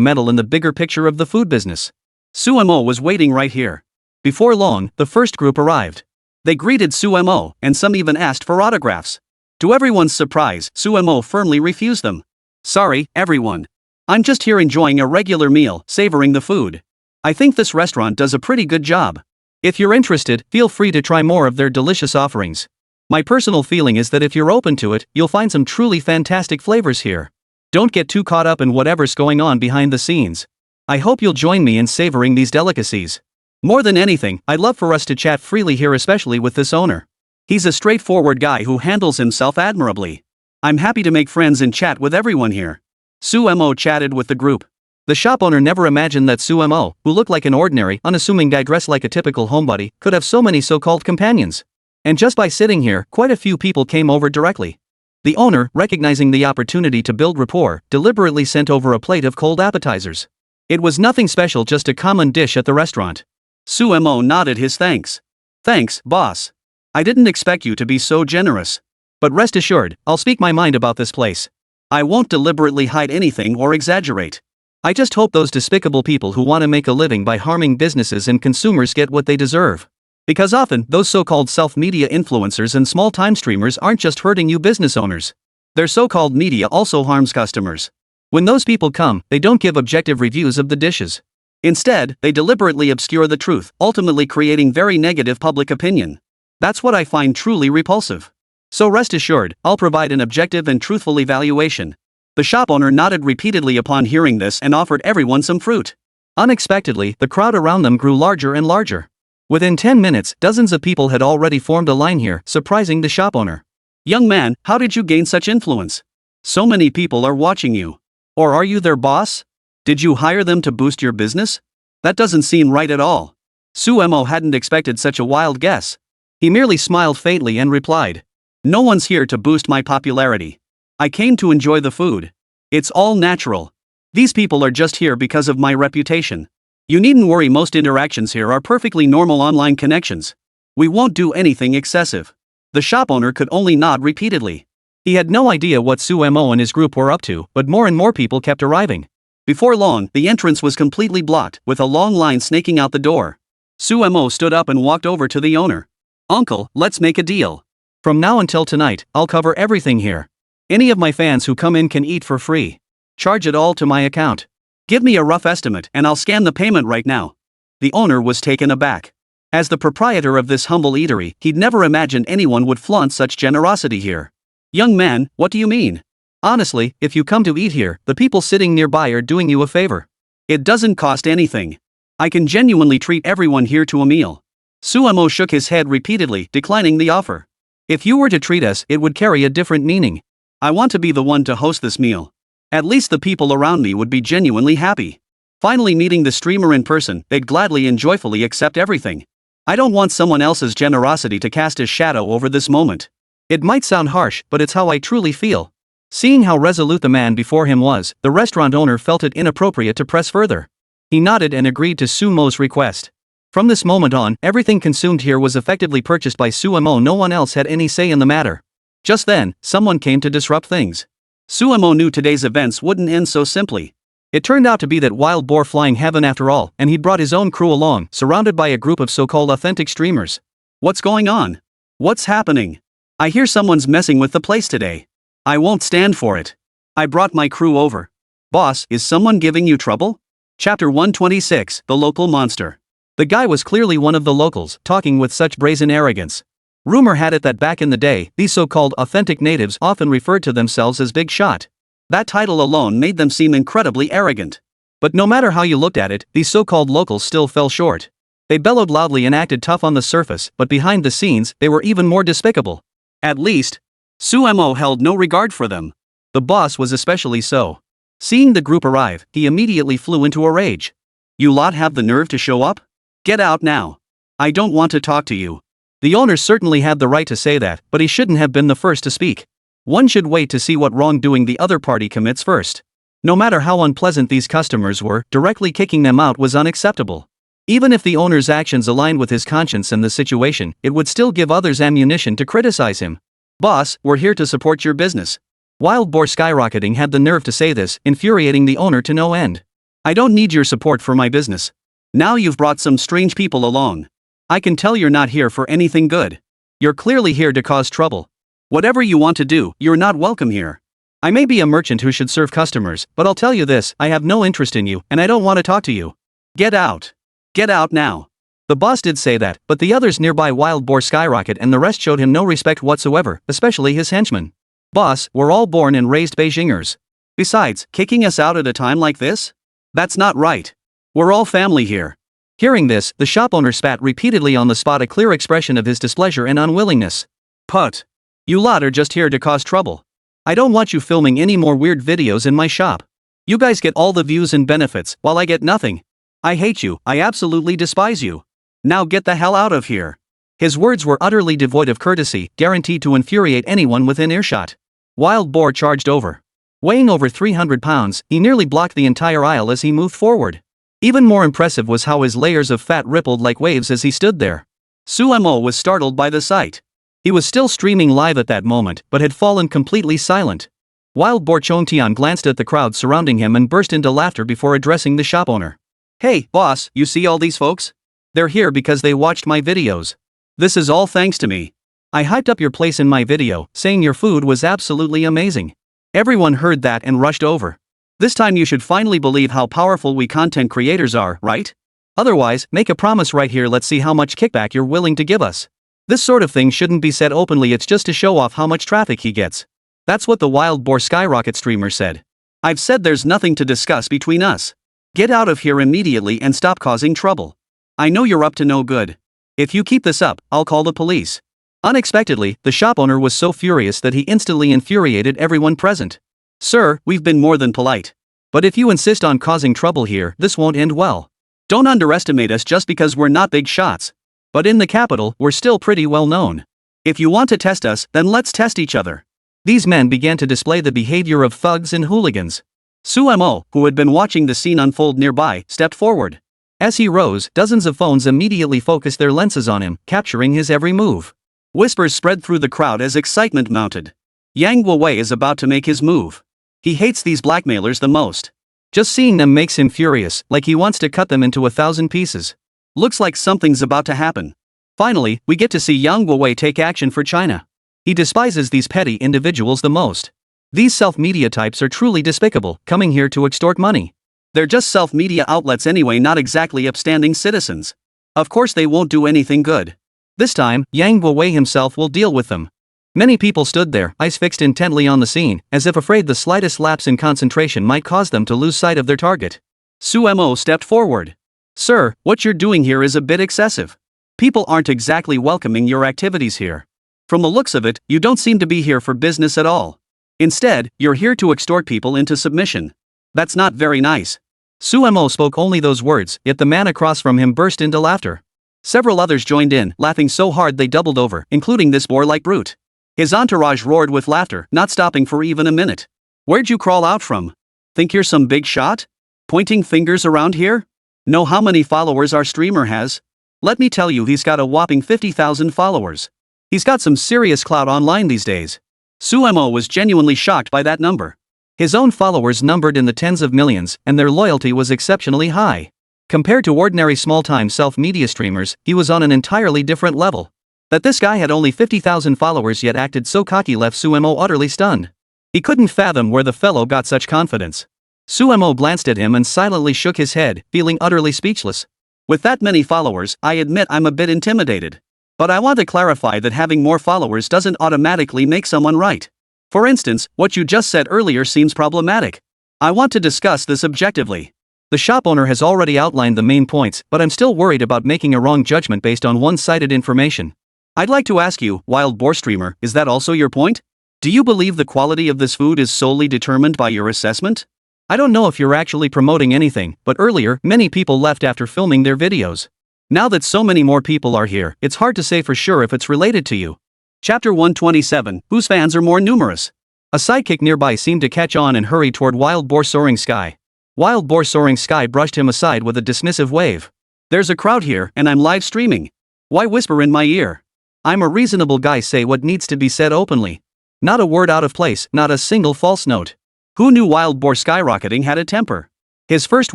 meddle in the bigger picture of the food business. Sumo was waiting right here. Before long, the first group arrived. They greeted Sumo, and some even asked for autographs. To everyone's surprise, Sumo firmly refused them. Sorry, everyone. I'm just here enjoying a regular meal, savoring the food. I think this restaurant does a pretty good job. If you're interested, feel free to try more of their delicious offerings. My personal feeling is that if you're open to it, you'll find some truly fantastic flavors here. Don't get too caught up in whatever's going on behind the scenes. I hope you'll join me in savoring these delicacies. More than anything, I'd love for us to chat freely here, especially with this owner. He's a straightforward guy who handles himself admirably. I'm happy to make friends and chat with everyone here. Sumo chatted with the group. The shop owner never imagined that Sumo, who looked like an ordinary, unassuming guy dressed like a typical homebody, could have so many so-called companions. And just by sitting here, quite a few people came over directly. The owner, recognizing the opportunity to build rapport, deliberately sent over a plate of cold appetizers. It was nothing special, just a common dish at the restaurant. Sumo nodded his thanks. Thanks, boss. I didn't expect you to be so generous. But rest assured, I'll speak my mind about this place. I won't deliberately hide anything or exaggerate. I just hope those despicable people who want to make a living by harming businesses and consumers get what they deserve. Because often, those so-called self-media influencers and small-time streamers aren't just hurting you business owners. Their so-called media also harms customers. When those people come, they don't give objective reviews of the dishes. Instead, they deliberately obscure the truth, ultimately creating very negative public opinion. That's what I find truly repulsive. So rest assured, I'll provide an objective and truthful evaluation. The shop owner nodded repeatedly upon hearing this and offered everyone some fruit. Unexpectedly, the crowd around them grew larger and larger. Within 10 minutes, dozens of people had already formed a line here, surprising the shop owner. Young man, how did you gain such influence? So many people are watching you. Or are you their boss? Did you hire them to boost your business? That doesn't seem right at all. Sumo hadn't expected such a wild guess. He merely smiled faintly and replied, No one's here to boost my popularity. I came to enjoy the food. It's all natural. These people are just here because of my reputation. You needn't worry, most interactions here are perfectly normal online connections. We won't do anything excessive. The shop owner could only nod repeatedly. He had no idea what Sumo and his group were up to, but more and more people kept arriving. Before long, the entrance was completely blocked, with a long line snaking out the door. Sumo stood up and walked over to the owner. "Uncle, let's make a deal. From now until tonight, I'll cover everything here. Any of my fans who come in can eat for free. Charge it all to my account. Give me a rough estimate and I'll scan the payment right now." The owner was taken aback. As the proprietor of this humble eatery, he'd never imagined anyone would flaunt such generosity here. "Young man, what do you mean? Honestly, if you come to eat here, the people sitting nearby are doing you a favor. It doesn't cost anything. I can genuinely treat everyone here to a meal." Sumo shook his head repeatedly, declining the offer. "If you were to treat us, it would carry a different meaning. I want to be the one to host this meal. At least the people around me would be genuinely happy. Finally meeting the streamer in person, they'd gladly and joyfully accept everything. I don't want someone else's generosity to cast his shadow over this moment. It might sound harsh, but it's how I truly feel." Seeing how resolute the man before him was, the restaurant owner felt it inappropriate to press further. He nodded and agreed to Sumo's request. From this moment on, everything consumed here was effectively purchased by Sumo. No one else had any say in the matter. Just then, someone came to disrupt things. Sumo knew today's events wouldn't end so simply. It turned out to be that wild boar flying heaven after all, and he'd brought his own crew along, surrounded by a group of so-called authentic streamers. "What's going on? What's happening? I hear someone's messing with the place today. I won't stand for it. I brought my crew over." "Boss, is someone giving you trouble?" Chapter 126, The Local Monster. The guy was clearly one of the locals, talking with such brazen arrogance. Rumor had it that back in the day, these so-called authentic natives often referred to themselves as Big Shot. That title alone made them seem incredibly arrogant. But no matter how you looked at it, these so-called locals still fell short. They bellowed loudly and acted tough on the surface, but behind the scenes, they were even more despicable. At least, Sumo held no regard for them. The boss was especially so. Seeing the group arrive, he immediately flew into a rage. "You lot have the nerve to show up? Get out now. I don't want to talk to you." The owner certainly had the right to say that, but he shouldn't have been the first to speak. One should wait to see what wrongdoing the other party commits first. No matter how unpleasant these customers were, directly kicking them out was unacceptable. Even if the owner's actions aligned with his conscience and the situation, it would still give others ammunition to criticize him. "Boss, we're here to support your business." Wild Boar Skyrocketing had the nerve to say this, infuriating the owner to no end. "I don't need your support for my business. Now you've brought some strange people along. I can tell you're not here for anything good. You're clearly here to cause trouble. Whatever you want to do, you're not welcome here. I may be a merchant who should serve customers, but I'll tell you this, I have no interest in you, and I don't want to talk to you. Get out. Get out now." The boss did say that, but the others nearby Wild Boar Skyrocket and the rest showed him no respect whatsoever, especially his henchmen. "Boss, we're all born and raised Beijingers. Besides, kicking us out at a time like this? That's not right. We're all family here." Hearing this, the shop owner spat repeatedly on the spot, a clear expression of his displeasure and unwillingness. "Put. You lot are just here to cause trouble. I don't want you filming any more weird videos in my shop. You guys get all the views and benefits, while I get nothing. I hate you, I absolutely despise you. Now get the hell out of here." His words were utterly devoid of courtesy, guaranteed to infuriate anyone within earshot. Wild Boar charged over. Weighing over 300 pounds, he nearly blocked the entire aisle as he moved forward. Even more impressive was how his layers of fat rippled like waves as he stood there. Sumo was startled by the sight. He was still streaming live at that moment, but had fallen completely silent. Wild Boar Chongtian glanced at the crowd surrounding him and burst into laughter before addressing the shop owner. "Hey, boss, you see all these folks? They're here because they watched my videos. This is all thanks to me. I hyped up your place in my video, saying your food was absolutely amazing. Everyone heard that and rushed over. This time you should finally believe how powerful we content creators are, right? Otherwise, make a promise right here, let's see how much kickback you're willing to give us." This sort of thing shouldn't be said openly, it's just to show off how much traffic he gets. That's what the Wild Boar Skyrocket streamer said. "I've said there's nothing to discuss between us. Get out of here immediately and stop causing trouble. I know you're up to no good. If you keep this up, I'll call the police." Unexpectedly, the shop owner was so furious that he instantly infuriated everyone present. "Sir, we've been more than polite. But if you insist on causing trouble here, this won't end well. Don't underestimate us just because we're not big shots. But in the capital, we're still pretty well known. If you want to test us, then let's test each other." These men began to display the behavior of thugs and hooligans. Sumo, who had been watching the scene unfold nearby, stepped forward. As he rose, dozens of phones immediately focused their lenses on him, capturing his every move. Whispers spread through the crowd as excitement mounted. Yang Wei is about to make his move. He hates these blackmailers the most. Just seeing them makes him furious, like he wants to cut them into 1,000 pieces. Looks like something's about to happen. Finally, we get to see Yang Wei take action for China. He despises these petty individuals the most. These self-media types are truly despicable, coming here to extort money. They're just self-media outlets anyway, not exactly upstanding citizens. Of course they won't do anything good. This time, Yang Wei himself will deal with them. Many people stood there, eyes fixed intently on the scene, as if afraid the slightest lapse in concentration might cause them to lose sight of their target. Sumo stepped forward. Sir, what you're doing here is a bit excessive. People aren't exactly welcoming your activities here. From the looks of it, you don't seem to be here for business at all. Instead, you're here to extort people into submission. That's not very nice. Sumo spoke only those words, yet the man across from him burst into laughter. Several others joined in, laughing so hard they doubled over, including this boar-like brute. His entourage roared with laughter, not stopping for even a minute. Where'd you crawl out from? Think you're some big shot? Pointing fingers around here? Know how many followers our streamer has? Let me tell you, he's got a whopping 50,000 followers. He's got some serious clout online these days. Sumo was genuinely shocked by that number. His own followers numbered in the tens of millions, and their loyalty was exceptionally high. Compared to ordinary small-time self-media streamers, he was on an entirely different level. That this guy had only 50,000 followers yet acted so cocky left Sumo utterly stunned. He couldn't fathom where the fellow got such confidence. Sumo glanced at him and silently shook his head, feeling utterly speechless. With that many followers, I admit I'm a bit intimidated. But I want to clarify that having more followers doesn't automatically make someone right. For instance, what you just said earlier seems problematic. I want to discuss this objectively. The shop owner has already outlined the main points, but I'm still worried about making a wrong judgment based on one-sided information. I'd like to ask you, Wild Boar Streamer, is that also your point? Do you believe the quality of this food is solely determined by your assessment? I don't know if you're actually promoting anything, but earlier, many people left after filming their videos. Now that so many more people are here, it's hard to say for sure if it's related to you. Chapter 127, whose fans are more numerous? A sidekick nearby seemed to catch on and hurried toward Wild Boar Soaring Sky. Wild Boar Soaring Sky brushed him aside with a dismissive wave. There's a crowd here, and I'm live streaming. Why whisper in my ear? I'm a reasonable guy, say what needs to be said openly. Not a word out of place, not a single false note. Who knew Wild Boar Skyrocketing had a temper? His first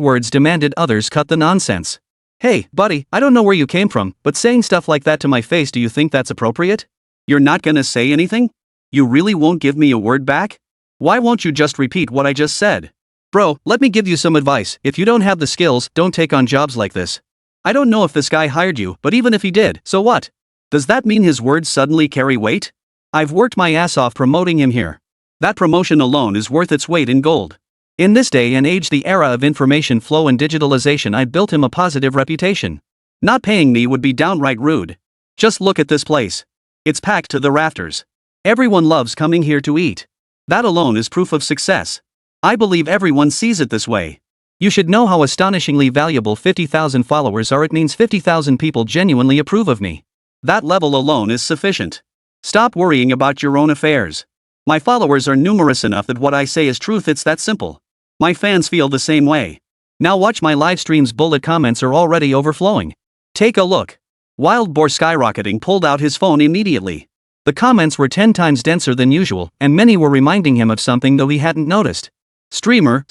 words demanded others cut the nonsense. Hey, buddy, I don't know where you came from, but saying stuff like that to my face, do you think that's appropriate? You're not gonna say anything? You really won't give me a word back? Why won't you just repeat what I just said? Bro, let me give you some advice. If you don't have the skills, don't take on jobs like this. I don't know if this guy hired you, but even if he did, so what? Does that mean his words suddenly carry weight? I've worked my ass off promoting him here. That promotion alone is worth its weight in gold. In this day and age, the era of information flow and digitalization, I built him a positive reputation. Not paying me would be downright rude. Just look at this place. It's packed to the rafters. Everyone loves coming here to eat. That alone is proof of success. I believe everyone sees it this way. You should know how astonishingly valuable 50,000 followers are. It means 50,000 people genuinely approve of me. That level alone is sufficient. Stop worrying about your own affairs. My followers are numerous enough that what I say is truth. It's that simple. My fans feel the same way. Now watch my live streams. Bullet comments are already overflowing. Take a look. Wild Boar Skyrocketing pulled out his phone immediately. The comments were 10 times denser than usual, and many were reminding him of something though he hadn't noticed. Streamer,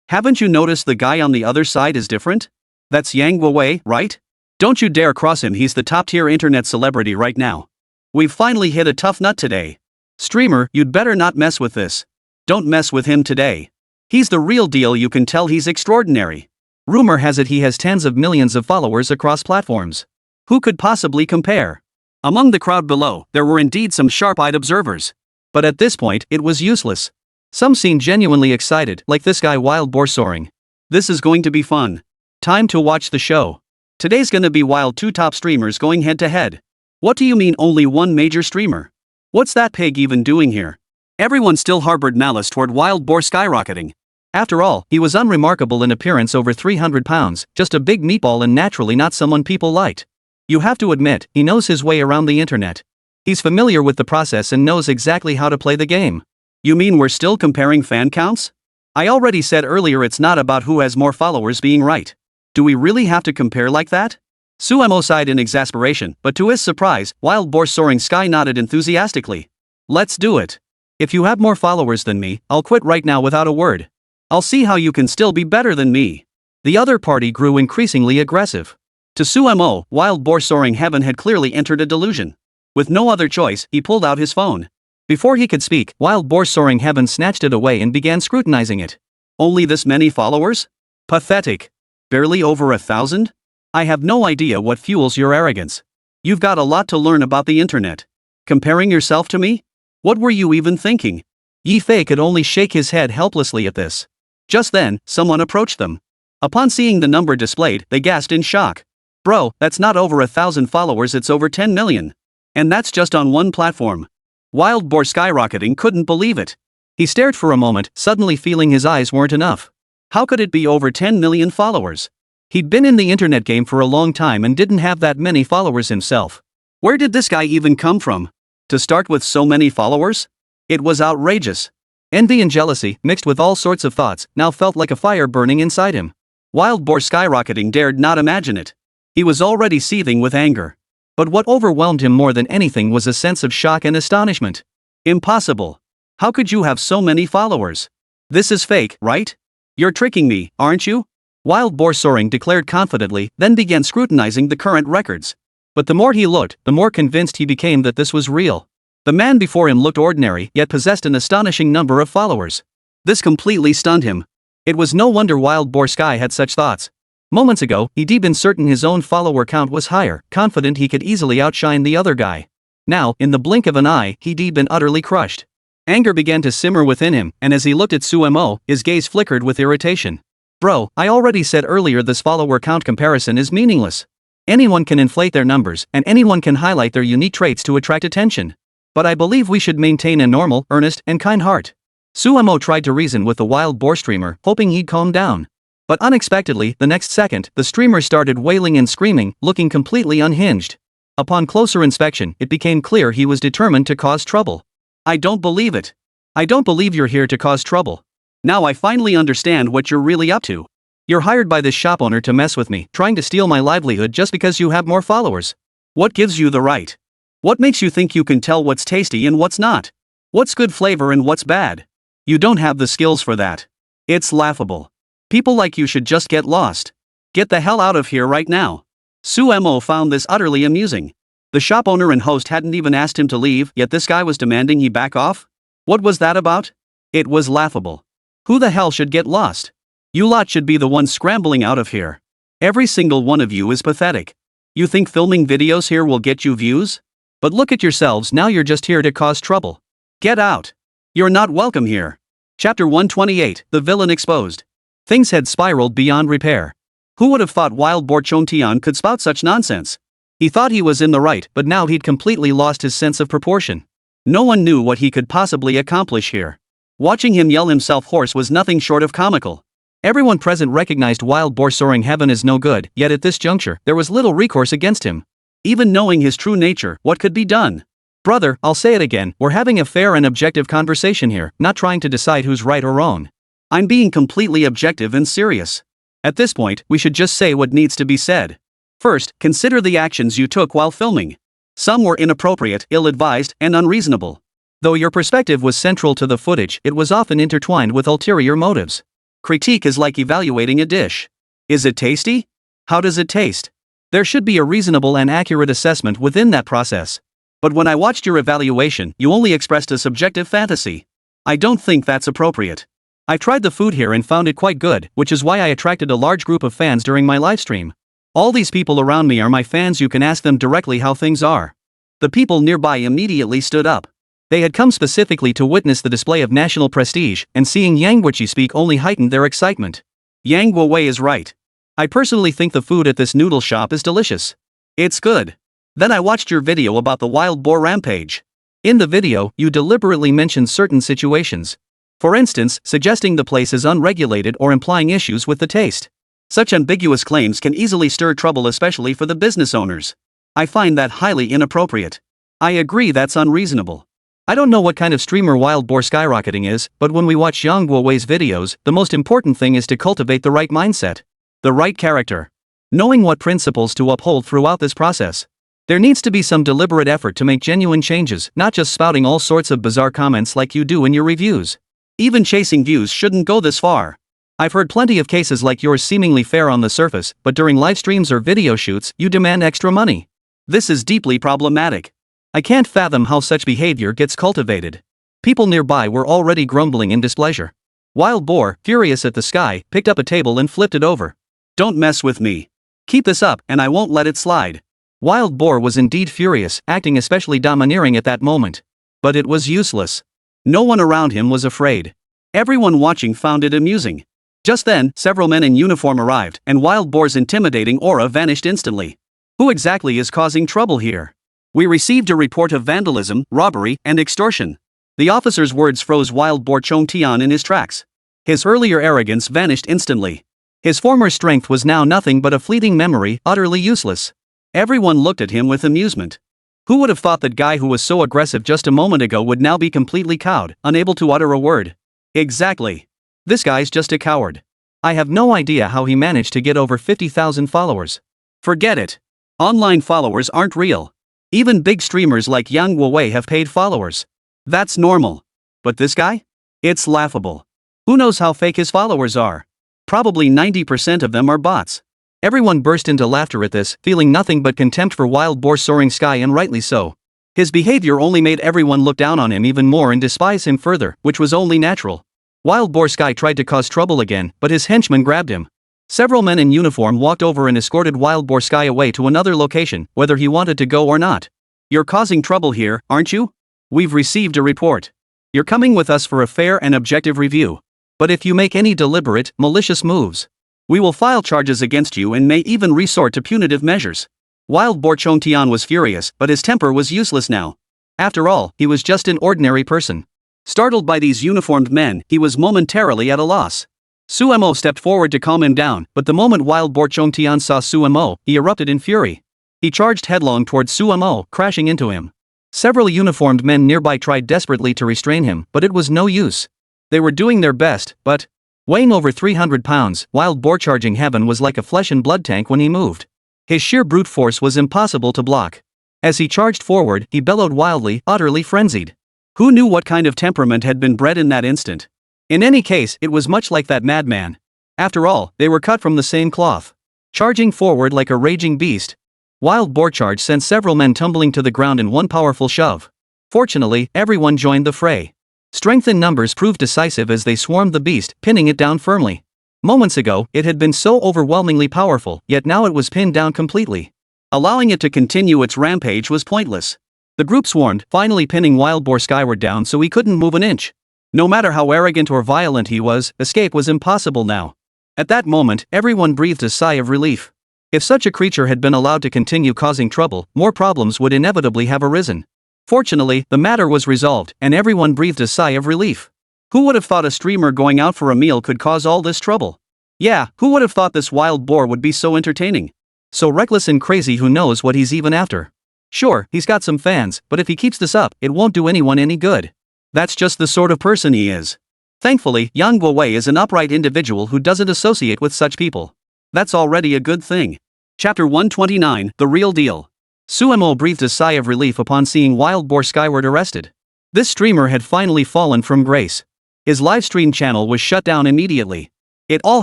haven't you noticed the guy on the other side is different? That's Yang Wei, right? Don't you dare cross him, he's the top-tier internet celebrity right now. We've finally hit a tough nut today. Streamer, you'd better not mess with this. Don't mess with him today. He's the real deal, you can tell he's extraordinary. Rumor has it he has tens of millions of followers across platforms. Who could possibly compare? Among the crowd below, there were indeed some sharp-eyed observers. But at this point, it was useless. Some seemed genuinely excited, like this guy Wild Boar Soaring. This is going to be fun. Time to watch the show. Today's gonna be wild. Two top streamers going head-to-head. What do you mean only one major streamer? What's that pig even doing here? Everyone still harbored malice toward Wild Boar Skyrocketing. After all, he was unremarkable in appearance, over 300 pounds, just a big meatball and naturally not someone people liked. You have to admit, he knows his way around the internet. He's familiar with the process and knows exactly how to play the game. You mean we're still comparing fan counts? I already said earlier it's not about who has more followers being right. Do we really have to compare like that? Suemo sighed in exasperation, but to his surprise, Wild Boar Soaring Sky nodded enthusiastically. Let's do it. If you have more followers than me, I'll quit right now without a word. I'll see how you can still be better than me. The other party grew increasingly aggressive. To Suemo, Wild Boar Soaring Heaven had clearly entered a delusion. With no other choice, he pulled out his phone. Before he could speak, Wild Boar Soaring Heaven snatched it away and began scrutinizing it. Only this many followers? Pathetic. Barely over 1,000? I have no idea what fuels your arrogance. You've got a lot to learn about the internet. Comparing yourself to me? What were you even thinking? Yi Fei could only shake his head helplessly at this. Just then, someone approached them. Upon seeing the number displayed, they gasped in shock. Bro, that's not over 1,000 followers, it's over 10 million. And that's just on one platform. Wild Boar skyrocketing couldn't believe it. He stared for a moment, suddenly feeling his eyes weren't enough. How could it be over 10 million followers? He'd been in the internet game for a long time and didn't have that many followers himself. Where did this guy even come from? To start with so many followers? It was outrageous. Envy and jealousy, mixed with all sorts of thoughts, now felt like a fire burning inside him. Wild Boar skyrocketing dared not imagine it. He was already seething with anger. But what overwhelmed him more than anything was a sense of shock and astonishment. Impossible. How could you have so many followers? This is fake, right? You're tricking me, aren't you? Wild Boar Soaring declared confidently, then began scrutinizing the current records. But the more he looked, the more convinced he became that this was real. The man before him looked ordinary, yet possessed an astonishing number of followers. This completely stunned him. It was no wonder Wild Boar Sky had such thoughts. Moments ago, he'd been certain his own follower count was higher, confident he could easily outshine the other guy. Now, in the blink of an eye, he'd been utterly crushed. Anger began to simmer within him, and as he looked at Suemo, his gaze flickered with irritation. Bro, I already said earlier this follower count comparison is meaningless. Anyone can inflate their numbers, and anyone can highlight their unique traits to attract attention. But I believe we should maintain a normal, earnest, and kind heart. Suemo tried to reason with the Wild Boar streamer, hoping he'd calm down. But unexpectedly, the next second, the streamer started wailing and screaming, looking completely unhinged. Upon closer inspection, it became clear he was determined to cause trouble. I don't believe it. I don't believe you're here to cause trouble. Now I finally understand what you're really up to. You're hired by this shop owner to mess with me, trying to steal my livelihood just because you have more followers. What gives you the right? What makes you think you can tell what's tasty and what's not? What's good flavor and what's bad? You don't have the skills for that. It's laughable. People like you should just get lost. Get the hell out of here right now. Suemo found this utterly amusing. The shop owner and host hadn't even asked him to leave, yet this guy was demanding he back off? What was that about? It was laughable. Who the hell should get lost? You lot should be the ones scrambling out of here. Every single one of you is pathetic. You think filming videos here will get you views? But look at yourselves, now you're just here to cause trouble. Get out. You're not welcome here. Chapter 128, The Villain Exposed. Things had spiraled beyond repair. Who would have thought Wild Boar Chongtian could spout such nonsense? He thought he was in the right, but now he'd completely lost his sense of proportion. No one knew what he could possibly accomplish here. Watching him yell himself hoarse was nothing short of comical. Everyone present recognized Wild Boar Soaring Heaven as no good, yet at this juncture, there was little recourse against him. Even knowing his true nature, what could be done? Brother, I'll say it again, we're having a fair and objective conversation here, not trying to decide who's right or wrong. I'm being completely objective and serious. At this point, we should just say what needs to be said. First, consider the actions you took while filming. Some were inappropriate, ill-advised, and unreasonable. Though your perspective was central to the footage, it was often intertwined with ulterior motives. Critique is like evaluating a dish. Is it tasty? How does it taste? There should be a reasonable and accurate assessment within that process. But when I watched your evaluation, you only expressed a subjective fantasy. I don't think that's appropriate. I tried the food here and found it quite good, which is why I attracted a large group of fans during my livestream. All these people around me are my fans, you can ask them directly how things are. The people nearby immediately stood up. They had come specifically to witness the display of national prestige, and seeing Yang Guiqi speak only heightened their excitement. Yang Guowei is right. I personally think the food at this noodle shop is delicious. It's good. Then I watched your video about the wild boar rampage. In the video, you deliberately mentioned certain situations. For instance, suggesting the place is unregulated or implying issues with the taste. Such ambiguous claims can easily stir trouble, especially for the business owners. I find that highly inappropriate. I agree that's unreasonable. I don't know what kind of streamer Wild Boar skyrocketing is, but when we watch Yang Guowei's videos, the most important thing is to cultivate the right mindset. The right character. Knowing what principles to uphold throughout this process. There needs to be some deliberate effort to make genuine changes, not just spouting all sorts of bizarre comments like you do in your reviews. Even chasing views shouldn't go this far. I've heard plenty of cases like yours seemingly fair on the surface, but during live streams or video shoots, you demand extra money. This is deeply problematic. I can't fathom how such behavior gets cultivated. People nearby were already grumbling in displeasure. Wild Boar, furious at the sky, picked up a table and flipped it over. Don't mess with me. Keep this up, and I won't let it slide. Wild Boar was indeed furious, acting especially domineering at that moment. But it was useless. No one around him was afraid. Everyone watching found it amusing. Just then, several men in uniform arrived, and Wild Boar's intimidating aura vanished instantly. Who exactly is causing trouble here? We received a report of vandalism, robbery, and extortion. The officer's words froze Wild Boar Chong Tian in his tracks. His earlier arrogance vanished instantly. His former strength was now nothing but a fleeting memory, utterly useless. Everyone looked at him with amusement. Who would have thought that guy who was so aggressive just a moment ago would now be completely cowed, unable to utter a word? Exactly. This guy's just a coward. I have no idea how he managed to get over 50,000 followers. Forget it. Online followers aren't real. Even big streamers like Yang Guowei have paid followers. That's normal. But this guy? It's laughable. Who knows how fake his followers are? Probably 90% of them are bots. Everyone burst into laughter at this, feeling nothing but contempt for Wild Boar soaring sky, and rightly so. His behavior only made everyone look down on him even more and despise him further, which was only natural. Wild Boar Sky tried to cause trouble again, but his henchmen grabbed him. Several men in uniform walked over and escorted Wild Boar Sky away to another location, whether he wanted to go or not. You're causing trouble here, aren't you? We've received a report. You're coming with us for a fair and objective review. But if you make any deliberate, malicious moves, we will file charges against you and may even resort to punitive measures. Wild Boar Chong Tian was furious, but his temper was useless now. After all, he was just an ordinary person. Startled by these uniformed men, he was momentarily at a loss. Suemo stepped forward to calm him down, but the moment Wild Boar Chong Tian saw Suemo, he erupted in fury. He charged headlong towards Suemo, crashing into him. Several uniformed men nearby tried desperately to restrain him, but it was no use. They were doing their best, but, weighing over 300 pounds, Wild Boar charging heaven was like a flesh and blood tank when he moved. His sheer brute force was impossible to block. As he charged forward, he bellowed wildly, utterly frenzied. Who knew what kind of temperament had been bred in that instant? In any case, it was much like that madman. After all, they were cut from the same cloth. Charging forward like a raging beast, Wild Boar charge sent several men tumbling to the ground in one powerful shove. Fortunately, everyone joined the fray. Strength in numbers proved decisive as they swarmed the beast, pinning it down firmly. Moments ago, it had been so overwhelmingly powerful, yet now it was pinned down completely. Allowing it to continue its rampage was pointless. The group swarmed, finally pinning Wild Boar skyward down so he couldn't move an inch. No matter how arrogant or violent he was, escape was impossible now. At that moment, everyone breathed a sigh of relief. If such a creature had been allowed to continue causing trouble, more problems would inevitably have arisen. Fortunately, the matter was resolved, and everyone breathed a sigh of relief. Who would have thought a streamer going out for a meal could cause all this trouble? Yeah, who would have thought this wild boar would be so entertaining? So reckless and crazy, who knows what he's even after? Sure, he's got some fans, but if he keeps this up, it won't do anyone any good. That's just the sort of person he is. Thankfully, Yang Guowei is an upright individual who doesn't associate with such people. That's already a good thing. Chapter 129, The Real Deal. Suemo breathed a sigh of relief upon seeing Wild Boar skyward arrested. This streamer had finally fallen from grace. His livestream channel was shut down immediately. It all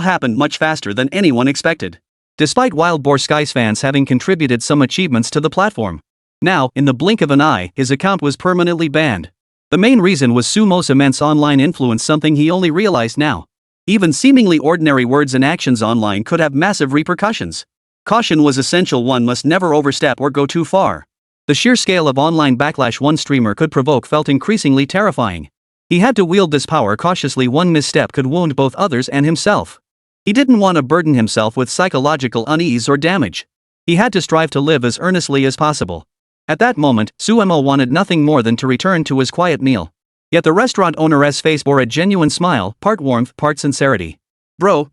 happened much faster than anyone expected. Despite Wild Boar Sky's fans having contributed some achievements to the platform. Now, in the blink of an eye, his account was permanently banned. The main reason was Sumo's immense online influence, something he only realized now. Even seemingly ordinary words and actions online could have massive repercussions. Caution was essential. One must never overstep or go too far. The sheer scale of online backlash one streamer could provoke felt increasingly terrifying. He had to wield this power cautiously. One misstep could wound both others and himself. He didn't want to burden himself with psychological unease or damage. He had to strive to live as earnestly as possible. At that moment, Suemo wanted nothing more than to return to his quiet meal. Yet the restaurant owner's face bore a genuine smile, part warmth, part sincerity. Bro,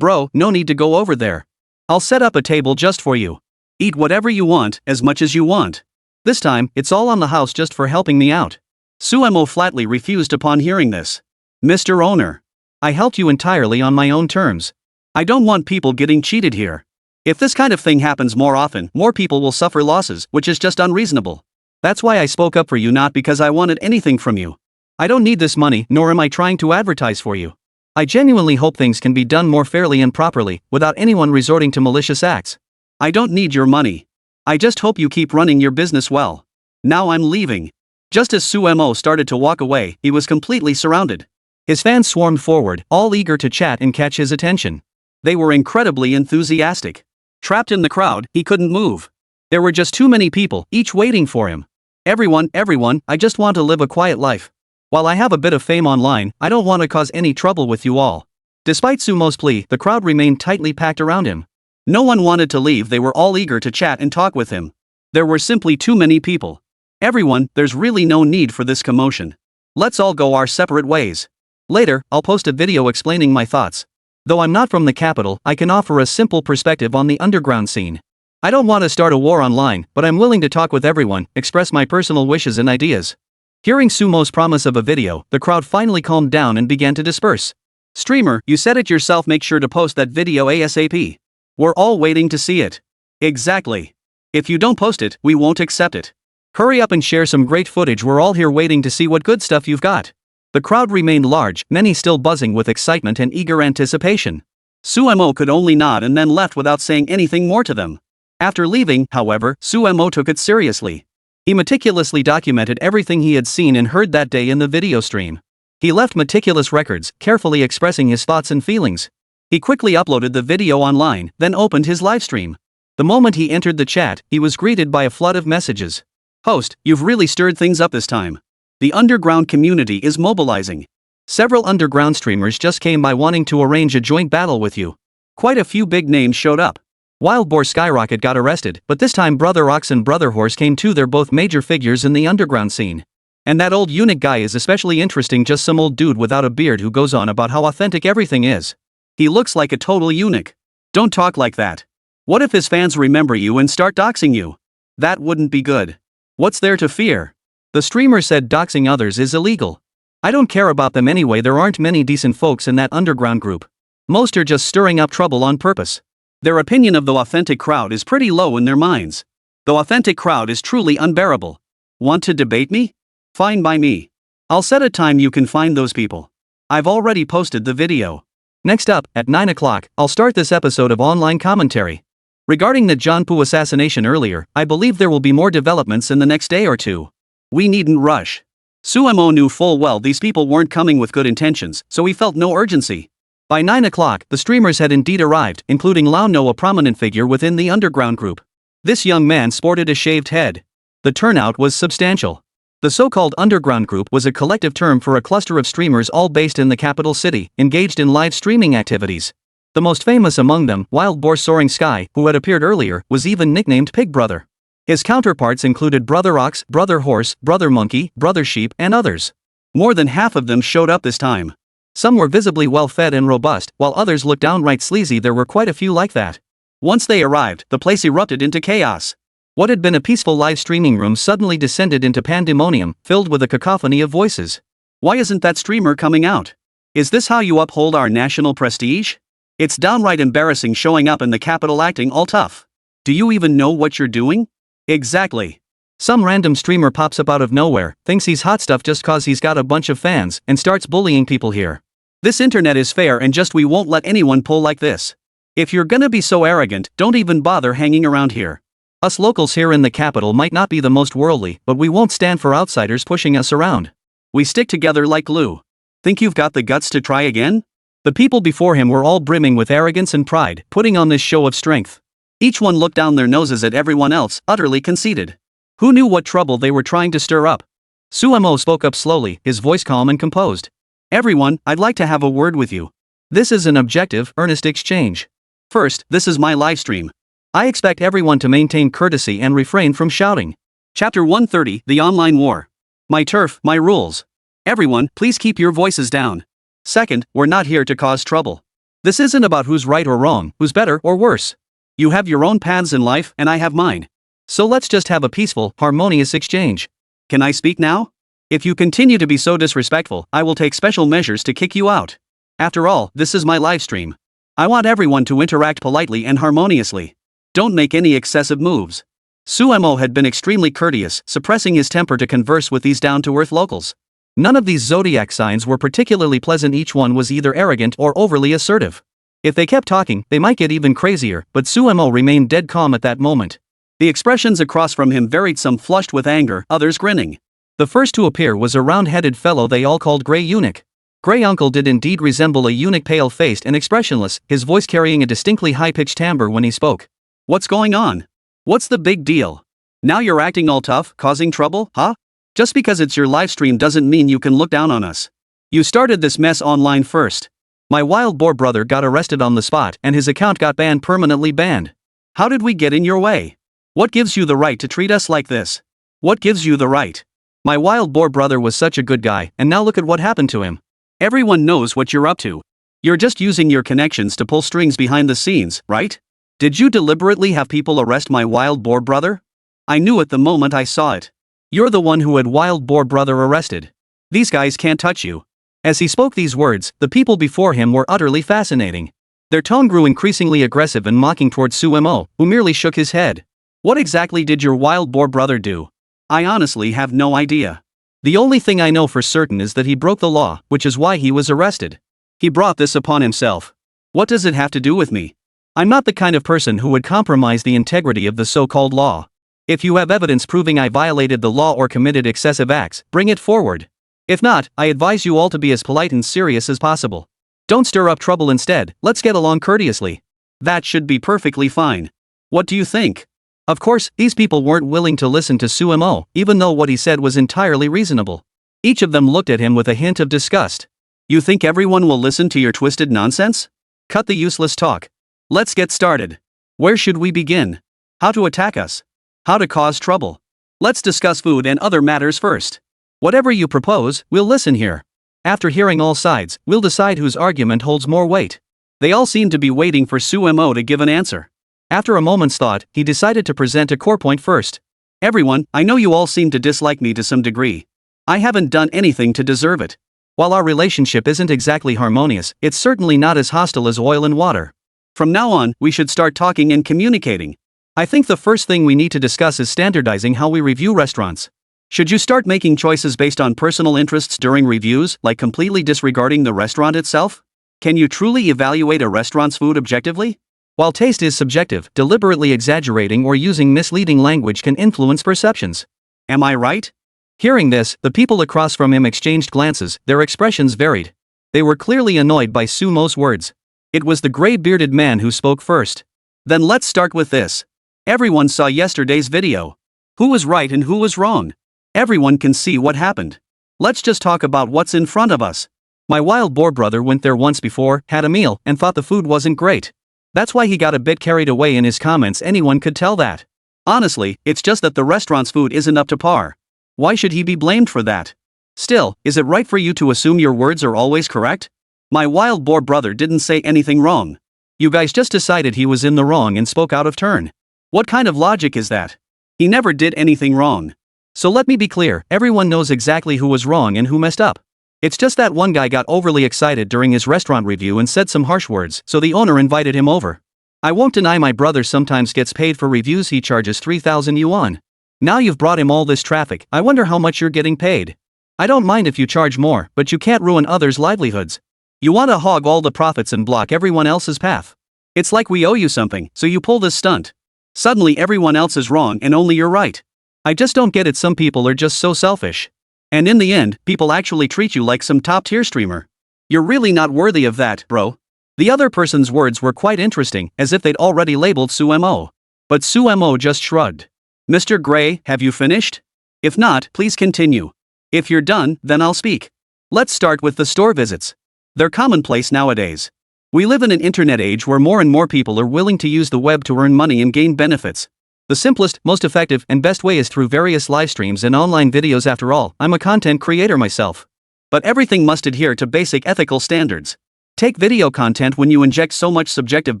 no need to go over there. I'll set up a table just for you. Eat whatever you want, as much as you want. This time, it's all on the house just for helping me out. Sumo flatly refused upon hearing this. Mr. Owner, I helped you entirely on my own terms. I don't want people getting cheated here. If this kind of thing happens more often, more people will suffer losses, which is just unreasonable. That's why I spoke up for you, not because I wanted anything from you. I don't need this money, nor am I trying to advertise for you. I genuinely hope things can be done more fairly and properly, without anyone resorting to malicious acts. I don't need your money. I just hope you keep running your business well. Now I'm leaving. Just as Sumo started to walk away, he was completely surrounded. His fans swarmed forward, all eager to chat and catch his attention. They were incredibly enthusiastic. Trapped in the crowd, he couldn't move. There were just too many people, each waiting for him. Everyone, I just want to live a quiet life. While I have a bit of fame online, I don't want to cause any trouble with you all. Despite Sumo's plea, the crowd remained tightly packed around him. No one wanted to leave, they were all eager to chat and talk with him. There were simply too many people. Everyone, there's really no need for this commotion. Let's all go our separate ways. Later, I'll post a video explaining my thoughts. Though I'm not from the capital, I can offer a simple perspective on the underground scene. I don't want to start a war online, but I'm willing to talk with everyone, express my personal wishes and ideas. Hearing Sumo's promise of a video, the crowd finally calmed down and began to disperse. Streamer, you said it yourself, make sure to post that video ASAP. We're all waiting to see it. Exactly. If you don't post it, we won't accept it. Hurry up and share some great footage, we're all here waiting to see what good stuff you've got. The crowd remained large, many still buzzing with excitement and eager anticipation. Sumo could only nod and then left without saying anything more to them. After leaving, however, Sumo took it seriously. He meticulously documented everything he had seen and heard that day in the video stream. He left meticulous records, carefully expressing his thoughts and feelings. He quickly uploaded the video online, then opened his livestream. The moment he entered the chat, he was greeted by a flood of messages. Host, you've really stirred things up this time. The underground community is mobilizing. Several underground streamers just came by wanting to arrange a joint battle with you. Quite a few big names showed up. Wild Boar Skyrocket got arrested, but this time Brother Ox and Brother Horse came too. They're both major figures in the underground scene. And that old eunuch guy is especially interesting, just some old dude without a beard who goes on about how authentic everything is. He looks like a total eunuch. Don't talk like that. What if his fans remember you and start doxing you? That wouldn't be good. What's there to fear? The streamer said doxing others is illegal. I don't care about them anyway, there aren't many decent folks in that underground group. Most are just stirring up trouble on purpose. Their opinion of the authentic crowd is pretty low in their minds. The authentic crowd is truly unbearable. Want to debate me? Fine by me. I'll set a time you can find those people. I've already posted the video. Next up, at 9 o'clock, I'll start this episode of online commentary. Regarding the Janpu assassination earlier, I believe there will be more developments in the next day or two. We needn't rush. Sumo knew full well these people weren't coming with good intentions, so he felt no urgency. By 9 o'clock, the streamers had indeed arrived, including Lao No, a prominent figure within the underground group. This young man sported a shaved head. The turnout was substantial. The so-called underground group was a collective term for a cluster of streamers all based in the capital city, engaged in live streaming activities. The most famous among them, Wild Boar Soaring Sky, who had appeared earlier, was even nicknamed Pig Brother. His counterparts included Brother Ox, Brother Horse, Brother Monkey, Brother Sheep, and others. More than half of them showed up this time. Some were visibly well-fed and robust, while others looked downright sleazy. There were quite a few like that. Once they arrived, the place erupted into chaos. What had been a peaceful live streaming room suddenly descended into pandemonium, filled with a cacophony of voices. Why isn't that streamer coming out? Is this how you uphold our national prestige? It's downright embarrassing showing up in the capital acting all tough. Do you even know what you're doing? Exactly. Some random streamer pops up out of nowhere, thinks he's hot stuff just cause he's got a bunch of fans, and starts bullying people here. This internet is fair and just, we won't let anyone pull like this. If you're gonna be so arrogant, don't even bother hanging around here. Us locals here in the capital might not be the most worldly, but we won't stand for outsiders pushing us around. We stick together like glue. Think you've got the guts to try again? The people before him were all brimming with arrogance and pride, putting on this show of strength. Each one looked down their noses at everyone else, utterly conceited. Who knew what trouble they were trying to stir up? Sumo spoke up slowly, his voice calm and composed. Everyone, I'd like to have a word with you. This is an objective, earnest exchange. First, this is my livestream. I expect everyone to maintain courtesy and refrain from shouting. Chapter 130, The Online War. My turf, my rules. Everyone, please keep your voices down. Second, we're not here to cause trouble. This isn't about who's right or wrong, who's better or worse. You have your own paths in life, and I have mine. So let's just have a peaceful, harmonious exchange. Can I speak now? If you continue to be so disrespectful, I will take special measures to kick you out. After all, this is my live stream. I want everyone to interact politely and harmoniously. Don't make any excessive moves. Suemo had been extremely courteous, suppressing his temper to converse with these down-to-earth locals. None of these zodiac signs were particularly pleasant. Each one was either arrogant or overly assertive. If they kept talking, they might get even crazier, but Suemo remained dead calm at that moment. The expressions across from him varied, some flushed with anger, others grinning. The first to appear was a round-headed fellow they all called Grey Eunuch. Grey Uncle did indeed resemble a eunuch, pale-faced and expressionless, his voice carrying a distinctly high-pitched timbre when he spoke. What's going on? What's the big deal? Now you're acting all tough, causing trouble, huh? Just because it's your live stream doesn't mean you can look down on us. You started this mess online first. My wild boar brother got arrested on the spot and his account got banned, permanently banned. How did we get in your way? What gives you the right to treat us like this? What gives you the right? My wild boar brother was such a good guy, and now look at what happened to him. Everyone knows what you're up to. You're just using your connections to pull strings behind the scenes, right? Did you deliberately have people arrest my wild boar brother? I knew it the moment I saw it. You're the one who had wild boar brother arrested. These guys can't touch you. As he spoke these words, the people before him were utterly fascinating. Their tone grew increasingly aggressive and mocking towards Suemo, who merely shook his head. What exactly did your wild boar brother do? I honestly have no idea. The only thing I know for certain is that he broke the law, which is why he was arrested. He brought this upon himself. What does it have to do with me? I'm not the kind of person who would compromise the integrity of the so-called law. If you have evidence proving I violated the law or committed excessive acts, bring it forward. If not, I advise you all to be as polite and serious as possible. Don't stir up trouble instead, let's get along courteously. That should be perfectly fine. What do you think? Of course, these people weren't willing to listen to Suemo, even though what he said was entirely reasonable. Each of them looked at him with a hint of disgust. You think everyone will listen to your twisted nonsense? Cut the useless talk. Let's get started. Where should we begin? How to attack us? How to cause trouble? Let's discuss food and other matters first. Whatever you propose, we'll listen here. After hearing all sides, we'll decide whose argument holds more weight. They all seemed to be waiting for Suemo to give an answer. After a moment's thought, he decided to present a core point first. Everyone, I know you all seem to dislike me to some degree. I haven't done anything to deserve it. While our relationship isn't exactly harmonious, it's certainly not as hostile as oil and water. From now on, we should start talking and communicating. I think the first thing we need to discuss is standardizing how we review restaurants. Should you start making choices based on personal interests during reviews, like completely disregarding the restaurant itself? Can you truly evaluate a restaurant's food objectively? While taste is subjective, deliberately exaggerating or using misleading language can influence perceptions. Am I right? Hearing this, the people across from him exchanged glances, their expressions varied. They were clearly annoyed by Sumo's words. It was the gray-bearded man who spoke first. Then let's start with this. Everyone saw yesterday's video. Who was right and who was wrong? Everyone can see what happened. Let's just talk about what's in front of us. My wild boar brother went there once before, had a meal, and thought the food wasn't great. That's why he got a bit carried away in his comments. Anyone could tell that. Honestly, it's just that the restaurant's food isn't up to par. Why should he be blamed for that? Still, is it right for you to assume your words are always correct? My wild boar brother didn't say anything wrong. You guys just decided he was in the wrong and spoke out of turn. What kind of logic is that? He never did anything wrong. So let me be clear, everyone knows exactly who was wrong and who messed up. It's just that one guy got overly excited during his restaurant review and said some harsh words, so the owner invited him over. I won't deny my brother sometimes gets paid for reviews. He charges 3,000 yuan. Now you've brought him all this traffic, I wonder how much you're getting paid. I don't mind if you charge more, but you can't ruin others' livelihoods. You want to hog all the profits and block everyone else's path. It's like we owe you something, so you pull this stunt. Suddenly everyone else is wrong and only you're right. I just don't get it. Some people are just so selfish. And in the end, people actually treat you like some top-tier streamer. You're really not worthy of that, bro. The other person's words were quite interesting, as if they'd already labeled Suemo. But Suemo just shrugged. Mr. Gray, have you finished? If not, please continue. If you're done, then I'll speak. Let's start with the store visits. They're commonplace nowadays. We live in an internet age where more and more people are willing to use the web to earn money and gain benefits. The simplest, most effective, and best way is through various live streams and online videos. After all, I'm a content creator myself. But everything must adhere to basic ethical standards. Take video content. When you inject so much subjective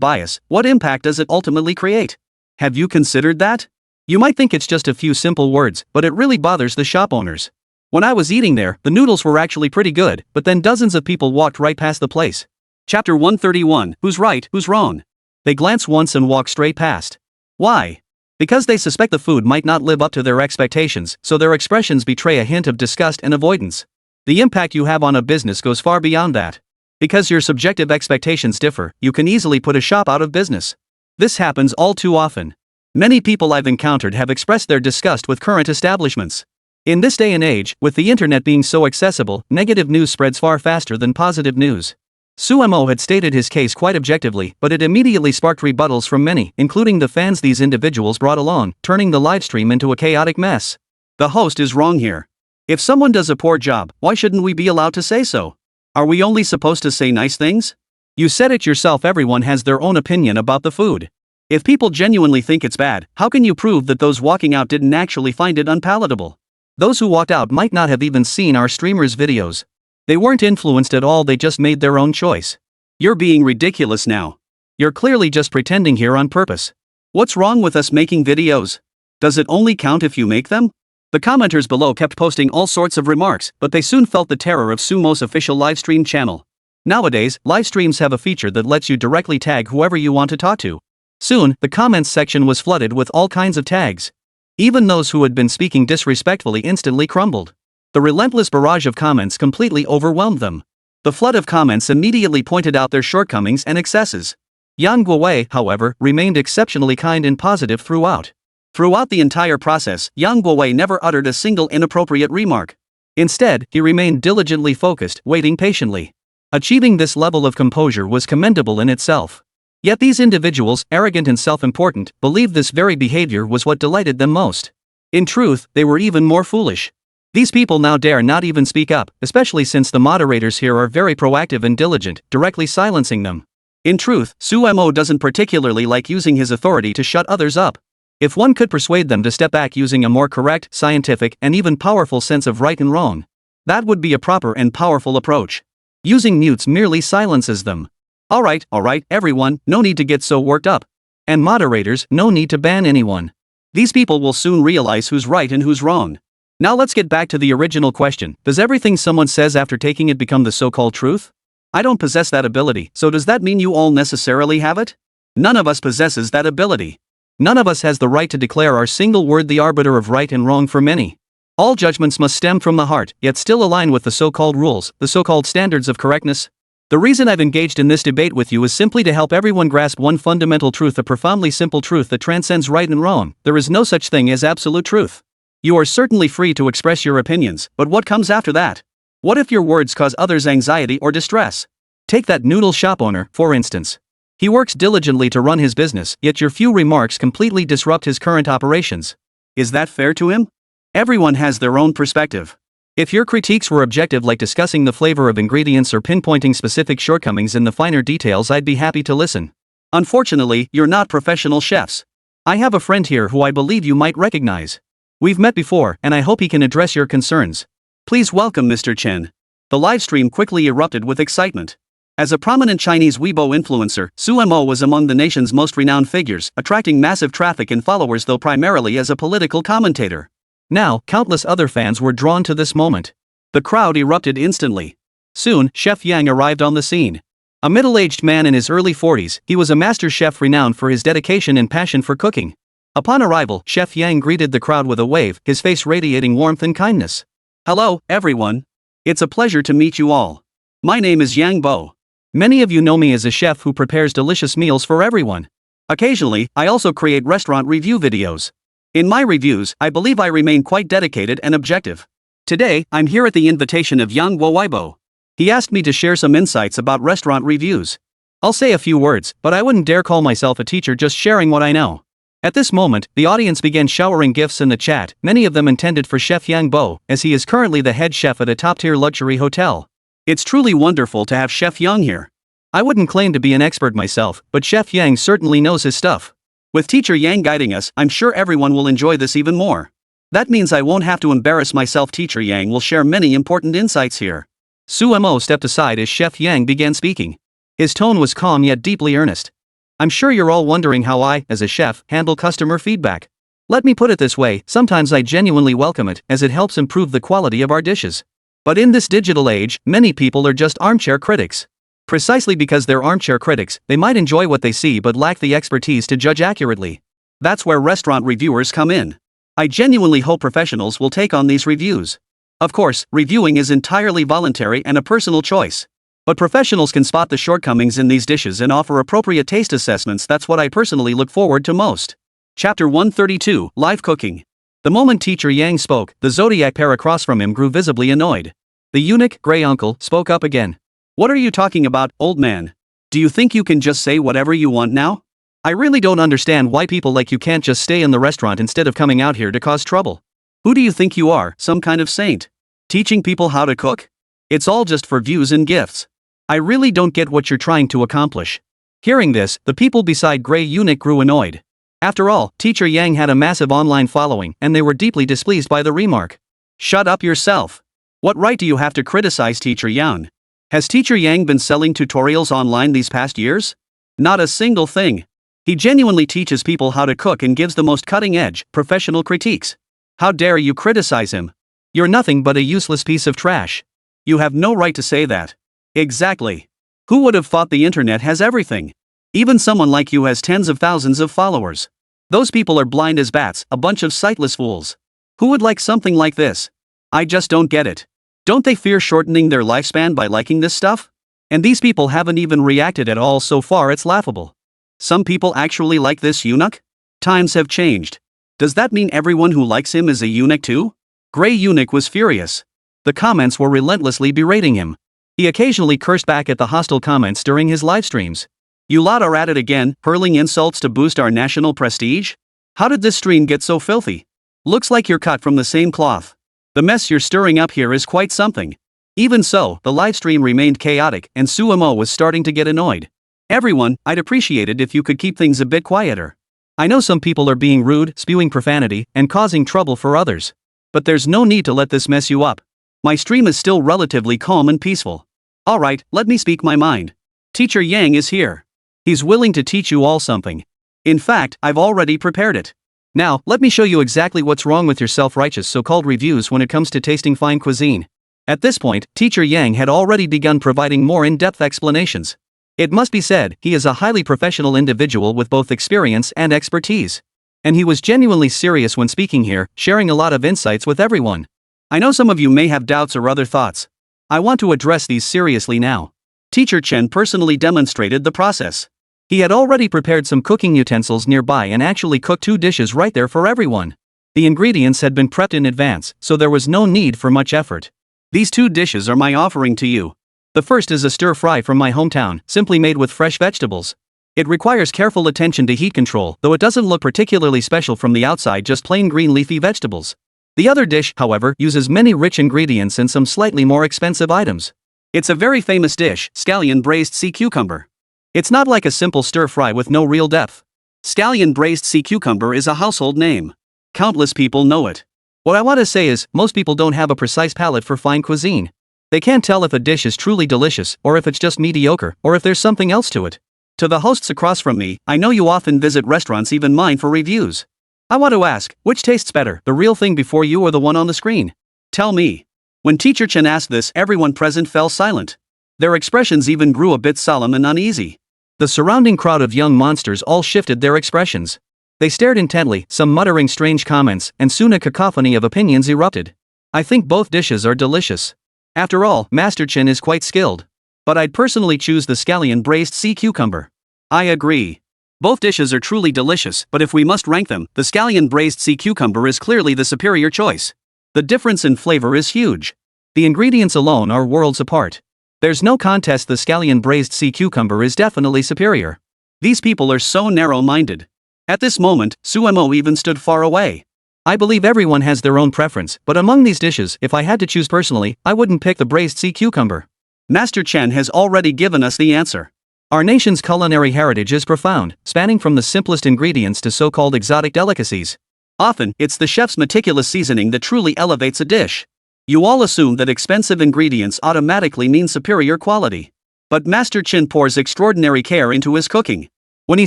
bias, what impact does it ultimately create? Have you considered that? You might think it's just a few simple words, but it really bothers the shop owners. When I was eating there, the noodles were actually pretty good, but then dozens of people walked right past the place. Chapter 131, Who's right, who's wrong? They glance once and walk straight past. Why? Because they suspect the food might not live up to their expectations, so their expressions betray a hint of disgust and avoidance. The impact you have on a business goes far beyond that. Because your subjective expectations differ, you can easily put a shop out of business. This happens all too often. Many people I've encountered have expressed their disgust with current establishments. In this day and age, with the internet being so accessible, negative news spreads far faster than positive news. Suemo had stated his case quite objectively, but it immediately sparked rebuttals from many, including the fans these individuals brought along, turning the livestream into a chaotic mess. The host is wrong here. If someone does a poor job, why shouldn't we be allowed to say so? Are we only supposed to say nice things? You said it yourself, everyone has their own opinion about the food. If people genuinely think it's bad, how can you prove that those walking out didn't actually find it unpalatable? Those who walked out might not have even seen our streamers' videos. They weren't influenced at all, they just made their own choice. You're being ridiculous now. You're clearly just pretending here on purpose. What's wrong with us making videos? Does it only count if you make them? The commenters below kept posting all sorts of remarks, but they soon felt the terror of Sumo's official livestream channel. Nowadays, live streams have a feature that lets you directly tag whoever you want to talk to. Soon, the comments section was flooded with all kinds of tags. Even those who had been speaking disrespectfully instantly crumbled. The relentless barrage of comments completely overwhelmed them. The flood of comments immediately pointed out their shortcomings and excesses. Yang Guowei, however, remained exceptionally kind and positive throughout. Throughout the entire process, Yang Guowei never uttered a single inappropriate remark. Instead, he remained diligently focused, waiting patiently. Achieving this level of composure was commendable in itself. Yet these individuals, arrogant and self-important, believed this very behavior was what delighted them most. In truth, they were even more foolish. These people now dare not even speak up, especially since the moderators here are very proactive and diligent, directly silencing them. In truth, Suemo doesn't particularly like using his authority to shut others up. If one could persuade them to step back using a more correct, scientific, and even powerful sense of right and wrong, that would be a proper and powerful approach. Using mutes merely silences them. Alright, everyone, no need to get so worked up. And moderators, no need to ban anyone. These people will soon realize who's right and who's wrong. Now let's get back to the original question. Does everything someone says after taking it become the so-called truth? I don't possess that ability, so does that mean you all necessarily have it? None of us possesses that ability. None of us has the right to declare our single word the arbiter of right and wrong for many. All judgments must stem from the heart, yet still align with the so-called rules, the so-called standards of correctness. The reason I've engaged in this debate with you is simply to help everyone grasp one fundamental truth, a profoundly simple truth that transcends right and wrong. There is no such thing as absolute truth. You are certainly free to express your opinions, but what comes after that? What if your words cause others anxiety or distress? Take that noodle shop owner, for instance. He works diligently to run his business, yet your few remarks completely disrupt his current operations. Is that fair to him? Everyone has their own perspective. If your critiques were objective, like discussing the flavor of ingredients or pinpointing specific shortcomings in the finer details, I'd be happy to listen. Unfortunately, you're not professional chefs. I have a friend here who I believe you might recognize. We've met before, and I hope he can address your concerns. Please welcome Mr. Chen. The livestream quickly erupted with excitement. As a prominent Chinese Weibo influencer, Suemo was among the nation's most renowned figures, attracting massive traffic and followers, though primarily as a political commentator. Now, countless other fans were drawn to this moment. The crowd erupted instantly. Soon, Chef Yang arrived on the scene. A middle-aged man in his early 40s, he was a master chef renowned for his dedication and passion for cooking. Upon arrival, Chef Yang greeted the crowd with a wave, his face radiating warmth and kindness. Hello, everyone. It's a pleasure to meet you all. My name is Yang Bo. Many of you know me as a chef who prepares delicious meals for everyone. Occasionally, I also create restaurant review videos. In my reviews, I believe I remain quite dedicated and objective. Today, I'm here at the invitation of Yang Weibo. He asked me to share some insights about restaurant reviews. I'll say a few words, but I wouldn't dare call myself a teacher, just sharing what I know. At this moment, the audience began showering gifts in the chat, many of them intended for Chef Yang Bo, as he is currently the head chef at a top-tier luxury hotel. It's truly wonderful to have Chef Yang here. I wouldn't claim to be an expert myself, but Chef Yang certainly knows his stuff. With Teacher Yang guiding us, I'm sure everyone will enjoy this even more. That means I won't have to embarrass myself. Teacher Yang will share many important insights here. Suemo stepped aside as Chef Yang began speaking. His tone was calm yet deeply earnest. I'm sure you're all wondering how I, as a chef, handle customer feedback. Let me put it this way, sometimes I genuinely welcome it, as it helps improve the quality of our dishes. But in this digital age, many people are just armchair critics. Precisely because they're armchair critics, they might enjoy what they see but lack the expertise to judge accurately. That's where restaurant reviewers come in. I genuinely hope professionals will take on these reviews. Of course, reviewing is entirely voluntary and a personal choice. But professionals can spot the shortcomings in these dishes and offer appropriate taste assessments. That's what I personally look forward to most. Chapter 132, Live Cooking. The moment Teacher Yang spoke, the zodiac pair across from him grew visibly annoyed. The eunuch, Grey Uncle, spoke up again. What are you talking about, old man? Do you think you can just say whatever you want now? I really don't understand why people like you can't just stay in the restaurant instead of coming out here to cause trouble. Who do you think you are, some kind of saint? Teaching people how to cook? It's all just for views and gifts. I really don't get what you're trying to accomplish. Hearing this, the people beside Grey Eunuch grew annoyed. After all, Teacher Yang had a massive online following, and they were deeply displeased by the remark. Shut up yourself. What right do you have to criticize Teacher Yang? Has Teacher Yang been selling tutorials online these past years? Not a single thing. He genuinely teaches people how to cook and gives the most cutting-edge, professional critiques. How dare you criticize him? You're nothing but a useless piece of trash. You have no right to say that. Exactly. Who would have thought the internet has everything? Even someone like you has tens of thousands of followers. Those people are blind as bats, a bunch of sightless fools. Who would like something like this? I just don't get it. Don't they fear shortening their lifespan by liking this stuff? And these people haven't even reacted at all so far, it's laughable. Some people actually like this eunuch? Times have changed. Does that mean everyone who likes him is a eunuch too? Grey Eunuch was furious. The comments were relentlessly berating him. He occasionally cursed back at the hostile comments during his live streams. You lot are at it again, hurling insults to boost our national prestige? How did this stream get so filthy? Looks like you're cut from the same cloth. The mess you're stirring up here is quite something. Even so, the livestream remained chaotic, and Sumo was starting to get annoyed. Everyone, I'd appreciate it if you could keep things a bit quieter. I know some people are being rude, spewing profanity, and causing trouble for others. But there's no need to let this mess you up. My stream is still relatively calm and peaceful. Alright, let me speak my mind. Teacher Yang is here. He's willing to teach you all something. In fact, I've already prepared it. Now, let me show you exactly what's wrong with your self-righteous so-called reviews when it comes to tasting fine cuisine. At this point, Teacher Yang had already begun providing more in-depth explanations. It must be said, he is a highly professional individual with both experience and expertise. And he was genuinely serious when speaking here, sharing a lot of insights with everyone. I know some of you may have doubts or other thoughts. I want to address these seriously now. Teacher Chen personally demonstrated the process. He had already prepared some cooking utensils nearby and actually cooked 2 dishes right there for everyone. The ingredients had been prepped in advance, so there was no need for much effort. These 2 dishes are my offering to you. The first is a stir-fry from my hometown, simply made with fresh vegetables. It requires careful attention to heat control, though it doesn't look particularly special from the outside, just plain green leafy vegetables. The other dish, however, uses many rich ingredients and some slightly more expensive items. It's a very famous dish, scallion braised sea cucumber. It's not like a simple stir-fry with no real depth. Scallion braised sea cucumber is a household name. Countless people know it. What I want to say is, most people don't have a precise palate for fine cuisine. They can't tell if a dish is truly delicious, or if it's just mediocre, or if there's something else to it. To the hosts across from me, I know you often visit restaurants, even mine, for reviews. I want to ask, which tastes better, the real thing before you or the one on the screen? Tell me. When Teacher Chen asked this, everyone present fell silent. Their expressions even grew a bit solemn and uneasy. The surrounding crowd of young monsters all shifted their expressions. They stared intently, some muttering strange comments, and soon a cacophony of opinions erupted. I think both dishes are delicious. After all, Master Chen is quite skilled. But I'd personally choose the scallion braised sea cucumber. I agree. Both dishes are truly delicious, but if we must rank them, the scallion braised sea cucumber is clearly the superior choice. The difference in flavor is huge. The ingredients alone are worlds apart. There's no contest, the scallion braised sea cucumber is definitely superior. These people are so narrow-minded. At this moment, Suemo even stood far away. I believe everyone has their own preference, but among these dishes, if I had to choose personally, I wouldn't pick the braised sea cucumber. Master Chen has already given us the answer. Our nation's culinary heritage is profound, spanning from the simplest ingredients to so-called exotic delicacies. Often, it's the chef's meticulous seasoning that truly elevates a dish. You all assume that expensive ingredients automatically mean superior quality. But Master Chen pours extraordinary care into his cooking. When he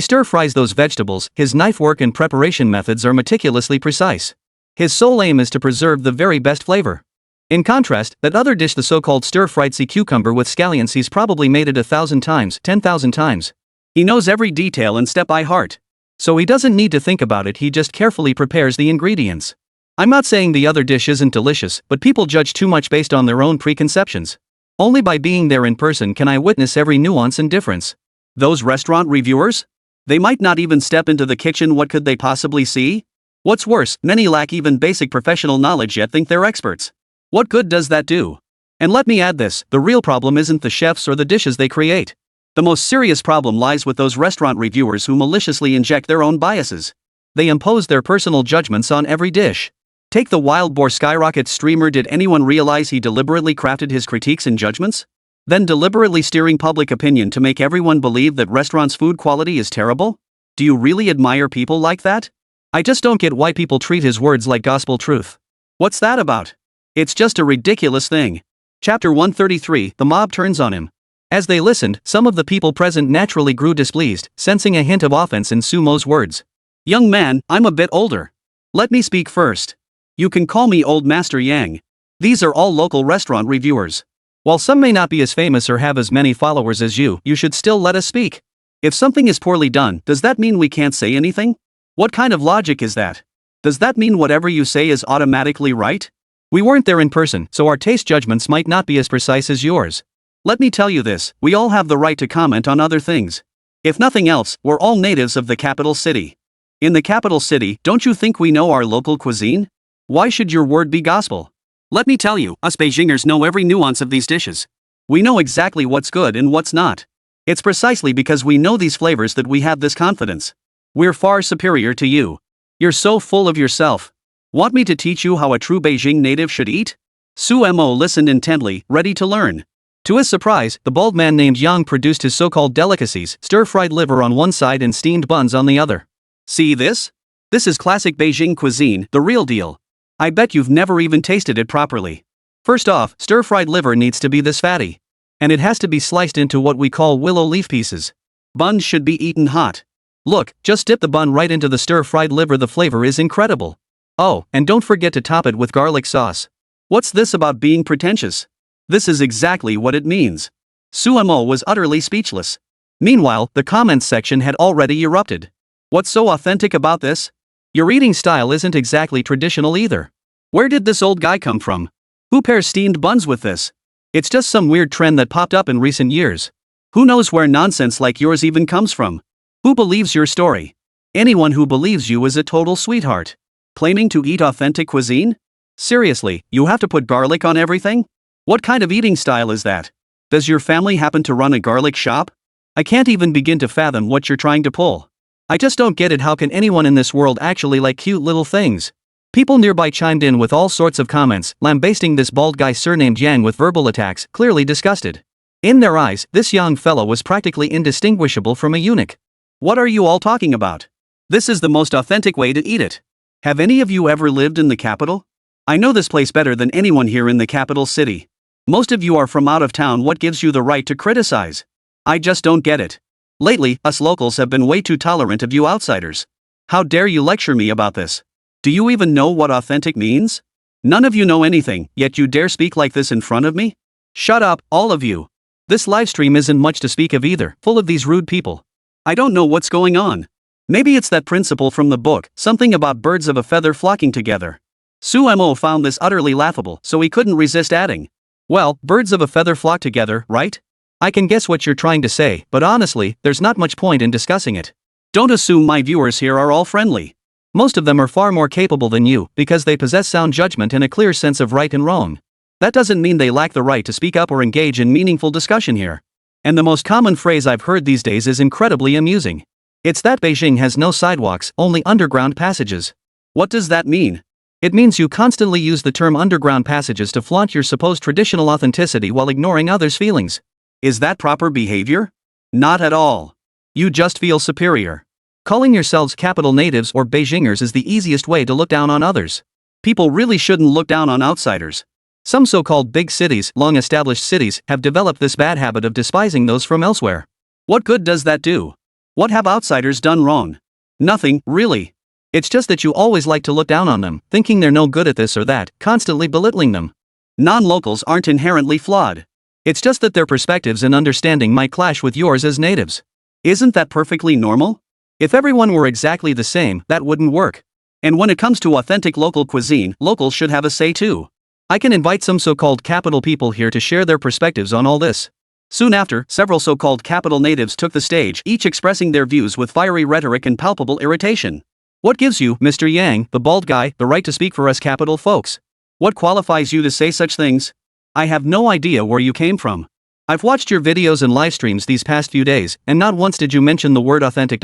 stir-fries those vegetables, his knife work and preparation methods are meticulously precise. His sole aim is to preserve the very best flavor. In contrast, that other dish, the so-called stir-fried sea cucumber with scallions, he's probably made it 1,000 times, 10,000 times. He knows every detail and step by heart. So he doesn't need to think about it, he just carefully prepares the ingredients. I'm not saying the other dish isn't delicious, but people judge too much based on their own preconceptions. Only by being there in person can I witness every nuance and difference. Those restaurant reviewers? They might not even step into the kitchen. What could they possibly see? What's worse, many lack even basic professional knowledge yet think they're experts. What good does that do? And let me add this, the real problem isn't the chefs or the dishes they create. The most serious problem lies with those restaurant reviewers who maliciously inject their own biases. They impose their personal judgments on every dish. Take the wild boar skyrocket streamer. Did anyone realize he deliberately crafted his critiques and judgments? Then deliberately steering public opinion to make everyone believe that restaurants' food quality is terrible? Do you really admire people like that? I just don't get why people treat his words like gospel truth. What's that about? It's just a ridiculous thing. Chapter 133, the mob turns on him. As they listened, some of the people present naturally grew displeased, sensing a hint of offense in Sumo's words. Young man, I'm a bit older. Let me speak first. You can call me Old Master Yang. These are all local restaurant reviewers. While some may not be as famous or have as many followers as you should still let us speak. If something is poorly done, does that mean we can't say anything? What kind of logic is that? Does that mean whatever you say is automatically right? We weren't there in person, so our taste judgments might not be as precise as yours. Let me tell you this, we all have the right to comment on other things. If nothing else, we're all natives of the capital city. In the capital city, don't you think we know our local cuisine? Why should your word be gospel? Let me tell you, us Beijingers know every nuance of these dishes. We know exactly what's good and what's not. It's precisely because we know these flavors that we have this confidence. We're far superior to you. You're so full of yourself. Want me to teach you how a true Beijing native should eat? Su Mo listened intently, ready to learn. To his surprise, the bald man named Yang produced his so-called delicacies, stir-fried liver on one side and steamed buns on the other. See this? This is classic Beijing cuisine, the real deal. I bet you've never even tasted it properly. First off, stir-fried liver needs to be this fatty. And it has to be sliced into what we call willow leaf pieces. Buns should be eaten hot. Look, just dip the bun right into the stir-fried liver, the flavor is incredible. Oh, and don't forget to top it with garlic sauce. What's this about being pretentious? This is exactly what it means. Suemo was utterly speechless. Meanwhile, the comments section had already erupted. What's so authentic about this? Your eating style isn't exactly traditional either. Where did this old guy come from? Who pairs steamed buns with this? It's just some weird trend that popped up in recent years. Who knows where nonsense like yours even comes from? Who believes your story? Anyone who believes you is a total sweetheart. Claiming to eat authentic cuisine? Seriously, you have to put garlic on everything? What kind of eating style is that? Does your family happen to run a garlic shop? I can't even begin to fathom what you're trying to pull. I just don't get it. How can anyone in this world actually like cute little things? People nearby chimed in with all sorts of comments, lambasting this bald guy surnamed Yang with verbal attacks, clearly disgusted. In their eyes, this young fellow was practically indistinguishable from a eunuch. What are you all talking about? This is the most authentic way to eat it. Have any of you ever lived in the capital? I know this place better than anyone here in the capital city. Most of you are from out of town. What gives you the right to criticize? I just don't get it. Lately, us locals have been way too tolerant of you outsiders. How dare you lecture me about this? Do you even know what authentic means? None of you know anything, yet you dare speak like this in front of me? Shut up, all of you. This livestream isn't much to speak of either, full of these rude people. I don't know what's going on. Maybe it's that principle from the book, something about birds of a feather flocking together. Suemo found this utterly laughable, so he couldn't resist adding. Well, birds of a feather flock together, right? I can guess what you're trying to say, but honestly, there's not much point in discussing it. Don't assume my viewers here are all friendly. Most of them are far more capable than you, because they possess sound judgment and a clear sense of right and wrong. That doesn't mean they lack the right to speak up or engage in meaningful discussion here. And the most common phrase I've heard these days is incredibly amusing. It's that Beijing has no sidewalks, only underground passages. What does that mean? It means you constantly use the term underground passages to flaunt your supposed traditional authenticity while ignoring others' feelings. Is that proper behavior? Not at all. You just feel superior. Calling yourselves capital natives or Beijingers is the easiest way to look down on others. People really shouldn't look down on outsiders. Some so-called big cities, long-established cities, have developed this bad habit of despising those from elsewhere. What good does that do? What have outsiders done wrong? Nothing, really. It's just that you always like to look down on them, thinking they're no good at this or that, constantly belittling them. Non-locals aren't inherently flawed. It's just that their perspectives and understanding might clash with yours as natives. Isn't that perfectly normal? If everyone were exactly the same, that wouldn't work. And when it comes to authentic local cuisine, locals should have a say too. I can invite some so-called capital people here to share their perspectives on all this. Soon after, several so-called capital natives took the stage, each expressing their views with fiery rhetoric and palpable irritation. What gives you, Mr. Yang, the bald guy, the right to speak for us capital folks? What qualifies you to say such things? I have no idea where you came from. I've watched your videos and live streams these past few days, and not once did you mention the word authentic.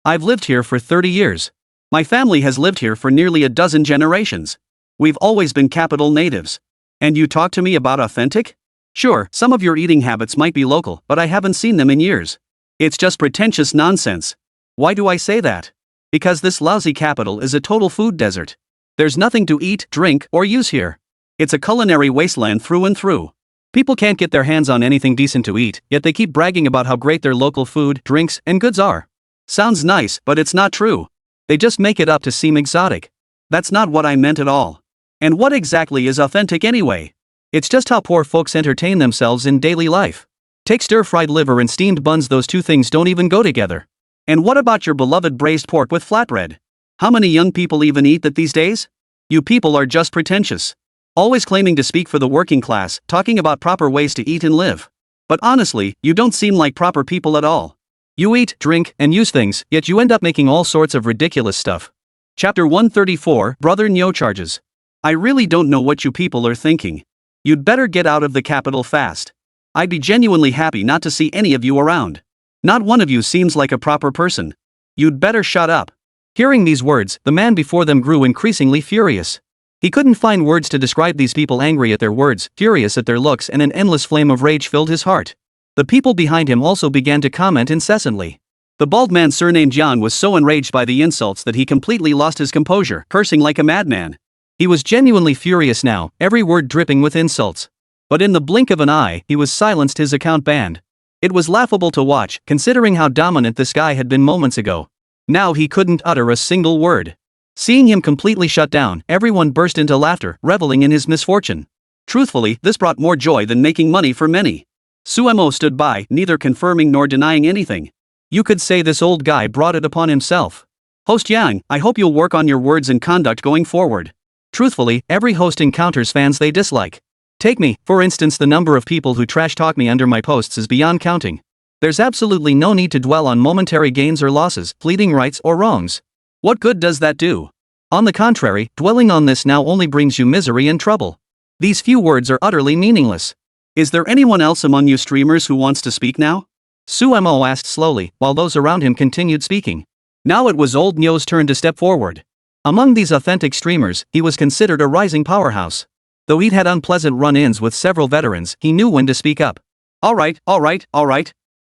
I've lived here for 30 years. My family has lived here for nearly a dozen generations. We've always been capital natives. And you talk to me about authentic? Sure, some of your eating habits might be local, but I haven't seen them in years. It's just pretentious nonsense. Why do I say that? Because this lousy capital is a total food desert. There's nothing to eat, drink, or use here. It's a culinary wasteland through and through. People can't get their hands on anything decent to eat, yet they keep bragging about how great their local food, drinks, and goods are. Sounds nice, but it's not true. They just make it up to seem exotic. That's not what I meant at all. And what exactly is authentic anyway? It's just how poor folks entertain themselves in daily life. Take stir-fried liver and steamed buns, those two things don't even go together. And what about your beloved braised pork with flatbread? How many young people even eat that these days? You people are just pretentious. Always claiming to speak for the working class, talking about proper ways to eat and live. But honestly, you don't seem like proper people at all. You eat, drink, and use things, yet you end up making all sorts of ridiculous stuff. Chapter 134, Brother Nyo Charges. I really don't know what you people are thinking. You'd better get out of the capital fast. I'd be genuinely happy not to see any of you around. Not one of you seems like a proper person. You'd better shut up. Hearing these words, the man before them grew increasingly furious. He couldn't find words to describe these people, angry at their words, furious at their looks, and an endless flame of rage filled his heart. The people behind him also began to comment incessantly. The bald man surnamed Jan was so enraged by the insults that he completely lost his composure, cursing like a madman. He was genuinely furious now, every word dripping with insults. But in the blink of an eye, he was silenced, his account banned. It was laughable to watch, considering how dominant this guy had been moments ago. Now he couldn't utter a single word. Seeing him completely shut down, everyone burst into laughter, reveling in his misfortune. Truthfully, this brought more joy than making money for many. Suemo stood by, neither confirming nor denying anything. You could say this old guy brought it upon himself. Host Yang, I hope you'll work on your words and conduct going forward. Truthfully, every host encounters fans they dislike. Take me, for instance, the number of people who trash talk me under my posts is beyond counting. There's absolutely no need to dwell on momentary gains or losses, fleeting rights or wrongs. What good does that do? On the contrary, dwelling on this now only brings you misery and trouble. These few words are utterly meaningless. Is there anyone else among you streamers who wants to speak now? Suemo asked slowly, while those around him continued speaking. Now it was old Nyo's turn to step forward. Among these authentic streamers, he was considered a rising powerhouse. Though he'd had unpleasant run-ins with several veterans, he knew when to speak up. Alright.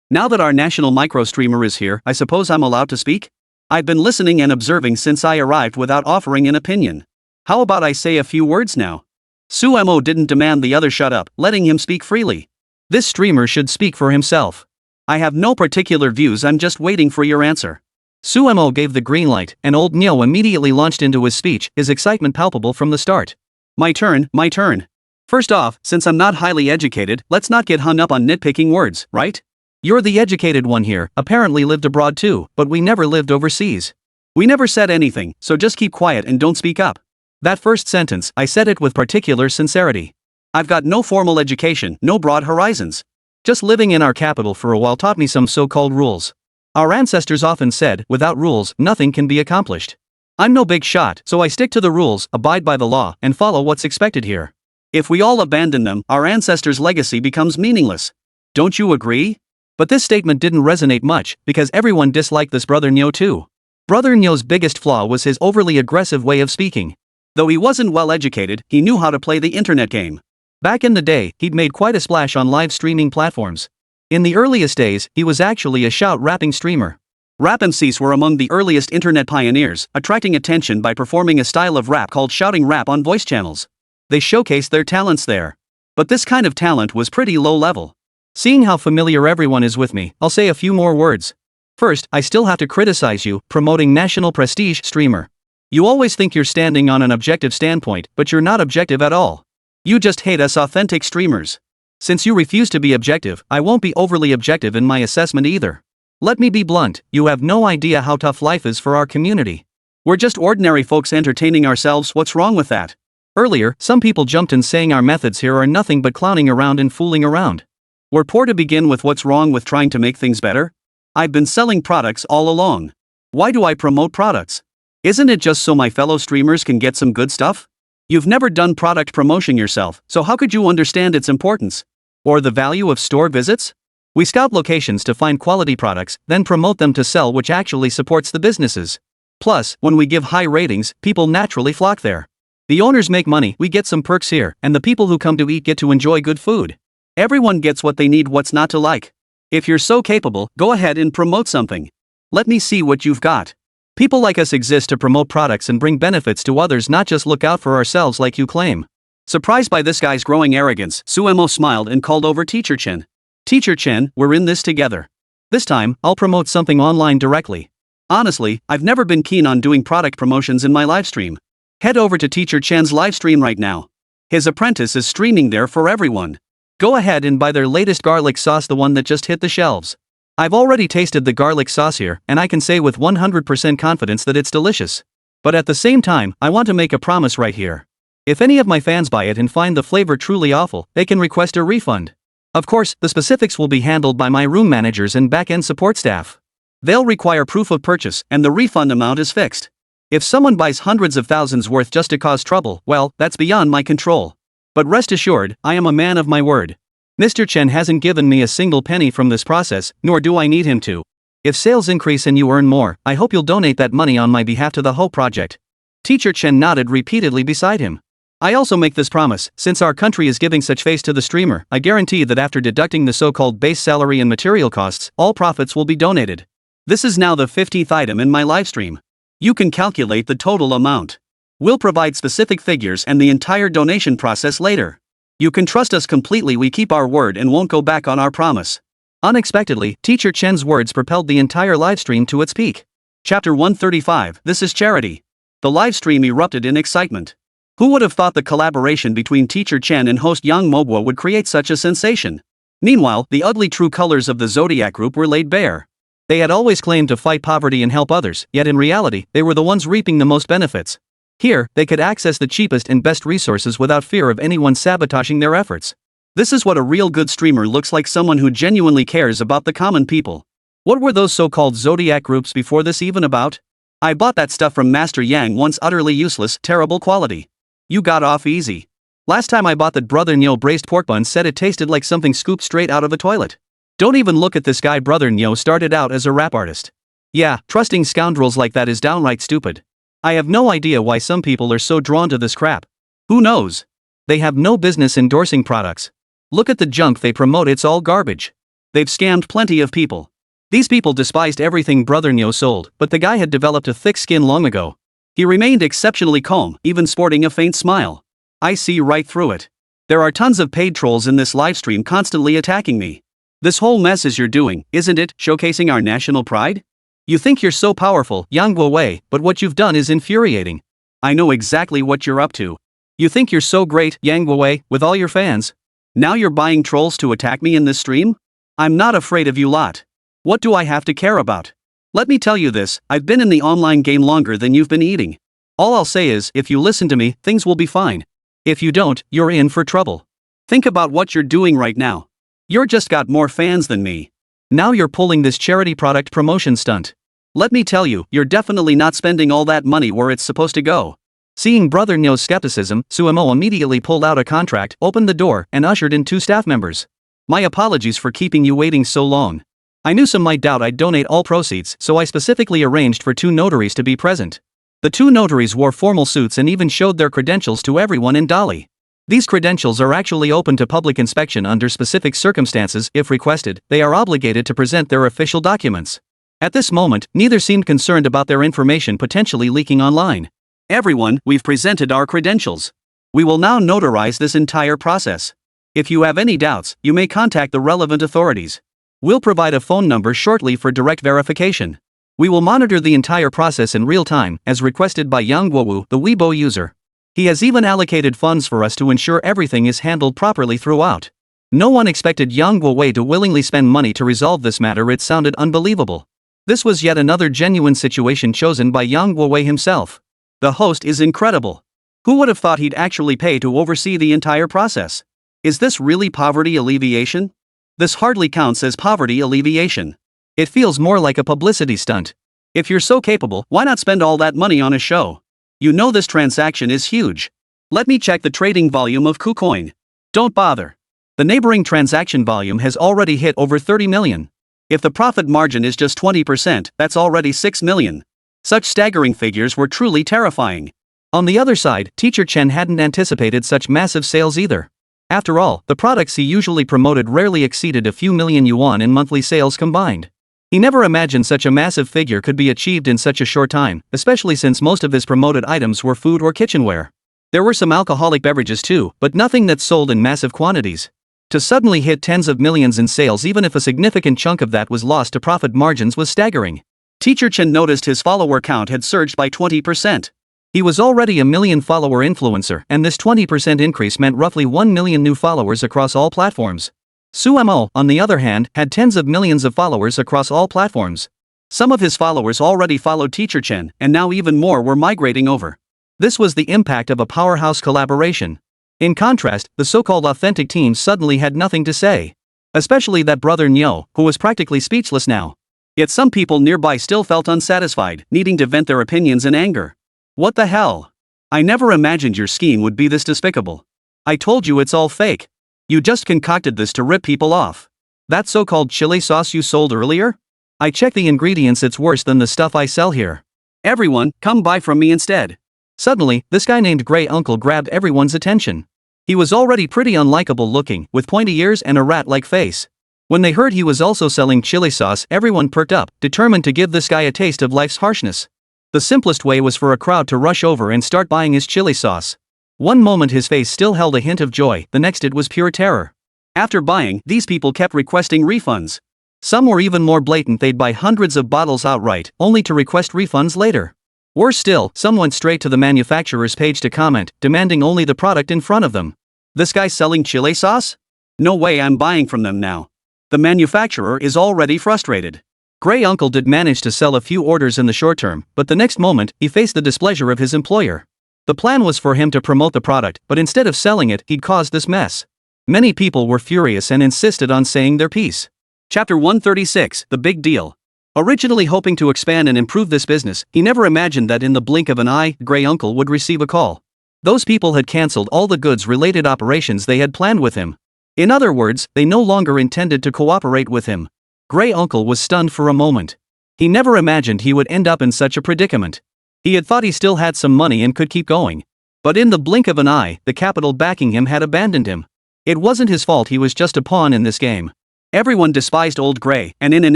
Now that our national micro-streamer is here, I suppose I'm allowed to speak? I've been listening and observing since I arrived without offering an opinion. How about I say a few words now? Suemo didn't demand the other shut up, letting him speak freely. This streamer should speak for himself. I have no particular views, I'm just waiting for your answer. Suemo gave the green light, and old Nyo immediately launched into his speech, his excitement palpable from the start. My turn. First off, since I'm not highly educated, let's not get hung up on nitpicking words, right? You're the educated one here, apparently lived abroad too, but we never lived overseas. We never said anything, so just keep quiet and don't speak up. That first sentence, I said it with particular sincerity. I've got no formal education, no broad horizons. Just living in our capital for a while taught me some so-called rules. Our ancestors often said, without rules, nothing can be accomplished. I'm no big shot, so I stick to the rules, abide by the law, and follow what's expected here. If we all abandon them, our ancestors' legacy becomes meaningless. Don't you agree? But this statement didn't resonate much, because everyone disliked this Brother Nyo too. Brother Nyo's biggest flaw was his overly aggressive way of speaking. Though he wasn't well educated, he knew how to play the internet game. Back in the day, he'd made quite a splash on live streaming platforms. In the earliest days, he was actually a shout-rapping streamer. Rap MCs were among the earliest internet pioneers, attracting attention by performing a style of rap called shouting rap on voice channels. They showcased their talents there. But this kind of talent was pretty low level. Seeing how familiar everyone is with me, I'll say a few more words. First, I still have to criticize you, promoting national prestige streamer. You always think you're standing on an objective standpoint, but you're not objective at all. You just hate us authentic streamers. Since you refuse to be objective, I won't be overly objective in my assessment either. Let me be blunt, you have no idea how tough life is for our community. We're just ordinary folks entertaining ourselves, what's wrong with that? Earlier, some people jumped in saying our methods here are nothing but clowning around and fooling around. We're poor to begin with, what's wrong with trying to make things better? I've been selling products all along. Why do I promote products? Isn't it just so my fellow streamers can get some good stuff? You've never done product promotion yourself, so how could you understand its importance? Or the value of store visits? We scout locations to find quality products, then promote them to sell, which actually supports the businesses. Plus, when we give high ratings, people naturally flock there. The owners make money, we get some perks here, and the people who come to eat get to enjoy good food. Everyone gets what they need, what's not to like? If you're so capable, go ahead and promote something. Let me see what you've got. People like us exist to promote products and bring benefits to others, not just look out for ourselves like you claim. Surprised by this guy's growing arrogance, Suemo smiled and called over Teacher Chen. Teacher Chen, we're in this together. This time, I'll promote something online directly. Honestly, I've never been keen on doing product promotions in my livestream. Head over to Teacher Chen's livestream right now. His apprentice is streaming there for everyone. Go ahead and buy their latest garlic sauce, the one that just hit the shelves. I've already tasted the garlic sauce here, and I can say with 100% confidence that it's delicious. But at the same time, I want to make a promise right here. If any of my fans buy it and find the flavor truly awful, they can request a refund. Of course, the specifics will be handled by my room managers and back-end support staff. They'll require proof of purchase, and the refund amount is fixed. If someone buys hundreds of thousands worth just to cause trouble, well, that's beyond my control. But rest assured, I am a man of my word. Mr. Chen hasn't given me a single penny from this process, nor do I need him to. If sales increase and you earn more, I hope you'll donate that money on my behalf to the whole project. Teacher Chen nodded repeatedly beside him. I also make this promise, since our country is giving such face to the streamer, I guarantee that after deducting the so-called base salary and material costs, all profits will be donated. This is now the 50th item in my livestream. You can calculate the total amount. We'll provide specific figures and the entire donation process later. You can trust us completely, we keep our word and won't go back on our promise. Unexpectedly, Teacher Chen's words propelled the entire livestream to its peak. Chapter 135, This is Charity. The livestream erupted in excitement. Who would have thought the collaboration between Teacher Chen and host Yang Mobwa would create such a sensation? Meanwhile, the ugly true colors of the Zodiac group were laid bare. They had always claimed to fight poverty and help others, yet in reality, they were the ones reaping the most benefits. Here, they could access the cheapest and best resources without fear of anyone sabotaging their efforts. This is what a real good streamer looks like, someone who genuinely cares about the common people. What were those so-called Zodiac groups before this even about? I bought that stuff from Master Yang once, utterly useless, terrible quality. You got off easy. Last time I bought that Brother Nyo braised pork bun, said it tasted like something scooped straight out of a toilet. Don't even look at this guy. Brother Nyo started out as a rap artist. Yeah, trusting scoundrels like that is downright stupid. I have no idea why some people are so drawn to this crap. Who knows? They have no business endorsing products. Look at the junk they promote, it's all garbage. They've scammed plenty of people. These people despised everything Brother Nyo sold, but the guy had developed a thick skin long ago. He remained exceptionally calm, even sporting a faint smile. I see right through it. There are tons of paid trolls in this livestream constantly attacking me. This whole mess is you're doing, isn't it, showcasing our national pride? You think you're so powerful, Yang Guowei, but what you've done is infuriating. I know exactly what you're up to. You think you're so great, Yang Guowei, with all your fans. Now you're buying trolls to attack me in this stream? I'm not afraid of you lot. What do I have to care about? Let me tell you this, I've been in the online game longer than you've been eating. All I'll say is, if you listen to me, things will be fine. If you don't, you're in for trouble. Think about what you're doing right now. You're just got more fans than me. Now you're pulling this charity product promotion stunt. Let me tell you, you're definitely not spending all that money where it's supposed to go. Seeing Brother Nyo's skepticism, Suemo immediately pulled out a contract, opened the door, and ushered in 2 staff members. My apologies for keeping you waiting so long. I knew some might doubt I'd donate all proceeds, so I specifically arranged for 2 notaries to be present. The 2 notaries wore formal suits and even showed their credentials to everyone in Dali. These credentials are actually open to public inspection under specific circumstances. If requested, they are obligated to present their official documents. At this moment, neither seemed concerned about their information potentially leaking online. Everyone, we've presented our credentials. We will now notarize this entire process. If you have any doubts, you may contact the relevant authorities. We'll provide a phone number shortly for direct verification. We will monitor the entire process in real time, as requested by Yang Guowu, the Weibo user. He has even allocated funds for us to ensure everything is handled properly throughout. No one expected Yang Guowei to willingly spend money to resolve this matter. It sounded unbelievable. This was yet another genuine situation chosen by Yang Guowei himself. The host is incredible. Who would have thought he'd actually pay to oversee the entire process? Is this really poverty alleviation? This hardly counts as poverty alleviation. It feels more like a publicity stunt. If you're so capable, why not spend all that money on a show? You know this transaction is huge. Let me check the trading volume of KuCoin. Don't bother. The neighboring transaction volume has already hit over 30 million. If the profit margin is just 20%, that's already 6 million. Such staggering figures were truly terrifying. On the other side, Teacher Chen hadn't anticipated such massive sales either. After all, the products he usually promoted rarely exceeded a few million yuan in monthly sales combined. He never imagined such a massive figure could be achieved in such a short time, especially since most of his promoted items were food or kitchenware. There were some alcoholic beverages too, but nothing that's sold in massive quantities. To suddenly hit tens of millions in sales, even if a significant chunk of that was lost to profit margins, was staggering. Teacher Chen noticed his follower count had surged by 20%. He was already a million follower influencer, and this 20% increase meant roughly 1 million new followers across all platforms. Su Mo, on the other hand, had tens of millions of followers across all platforms. Some of his followers already followed Teacher Chen, and now even more were migrating over. This was the impact of a powerhouse collaboration. In contrast, the so-called authentic team suddenly had nothing to say. Especially that brother Nyo, who was practically speechless now. Yet some people nearby still felt unsatisfied, needing to vent their opinions in anger. What the hell? I never imagined your scheme would be this despicable. I told you it's all fake. You just concocted this to rip people off. That so-called chili sauce you sold earlier? I checked the ingredients, it's worse than the stuff I sell here. Everyone, come buy from me instead. Suddenly, this guy named Grey Uncle grabbed everyone's attention. He was already pretty unlikable looking, with pointy ears and a rat-like face. When they heard he was also selling chili sauce, everyone perked up, determined to give this guy a taste of life's harshness. The simplest way was for a crowd to rush over and start buying his chili sauce. One moment his face still held a hint of joy, the next it was pure terror. After buying, these people kept requesting refunds. Some were even more blatant, they'd buy hundreds of bottles outright, only to request refunds later. Worse still, some went straight to the manufacturer's page to comment, demanding only the product in front of them. This guy selling chili sauce? No way, I'm buying from them now. The manufacturer is already frustrated. Grey Uncle did manage to sell a few orders in the short term, but the next moment, he faced the displeasure of his employer. The plan was for him to promote the product, but instead of selling it, he'd caused this mess. Many people were furious and insisted on saying their piece. Chapter 136, The Big Deal. Originally hoping to expand and improve this business, he never imagined that in the blink of an eye, Grey Uncle would receive a call. Those people had cancelled all the goods-related operations they had planned with him. In other words, they no longer intended to cooperate with him. Grey Uncle was stunned for a moment. He never imagined he would end up in such a predicament. He had thought he still had some money and could keep going. But in the blink of an eye, the capital backing him had abandoned him. It wasn't his fault, he was just a pawn in this game. Everyone despised old Grey, and in an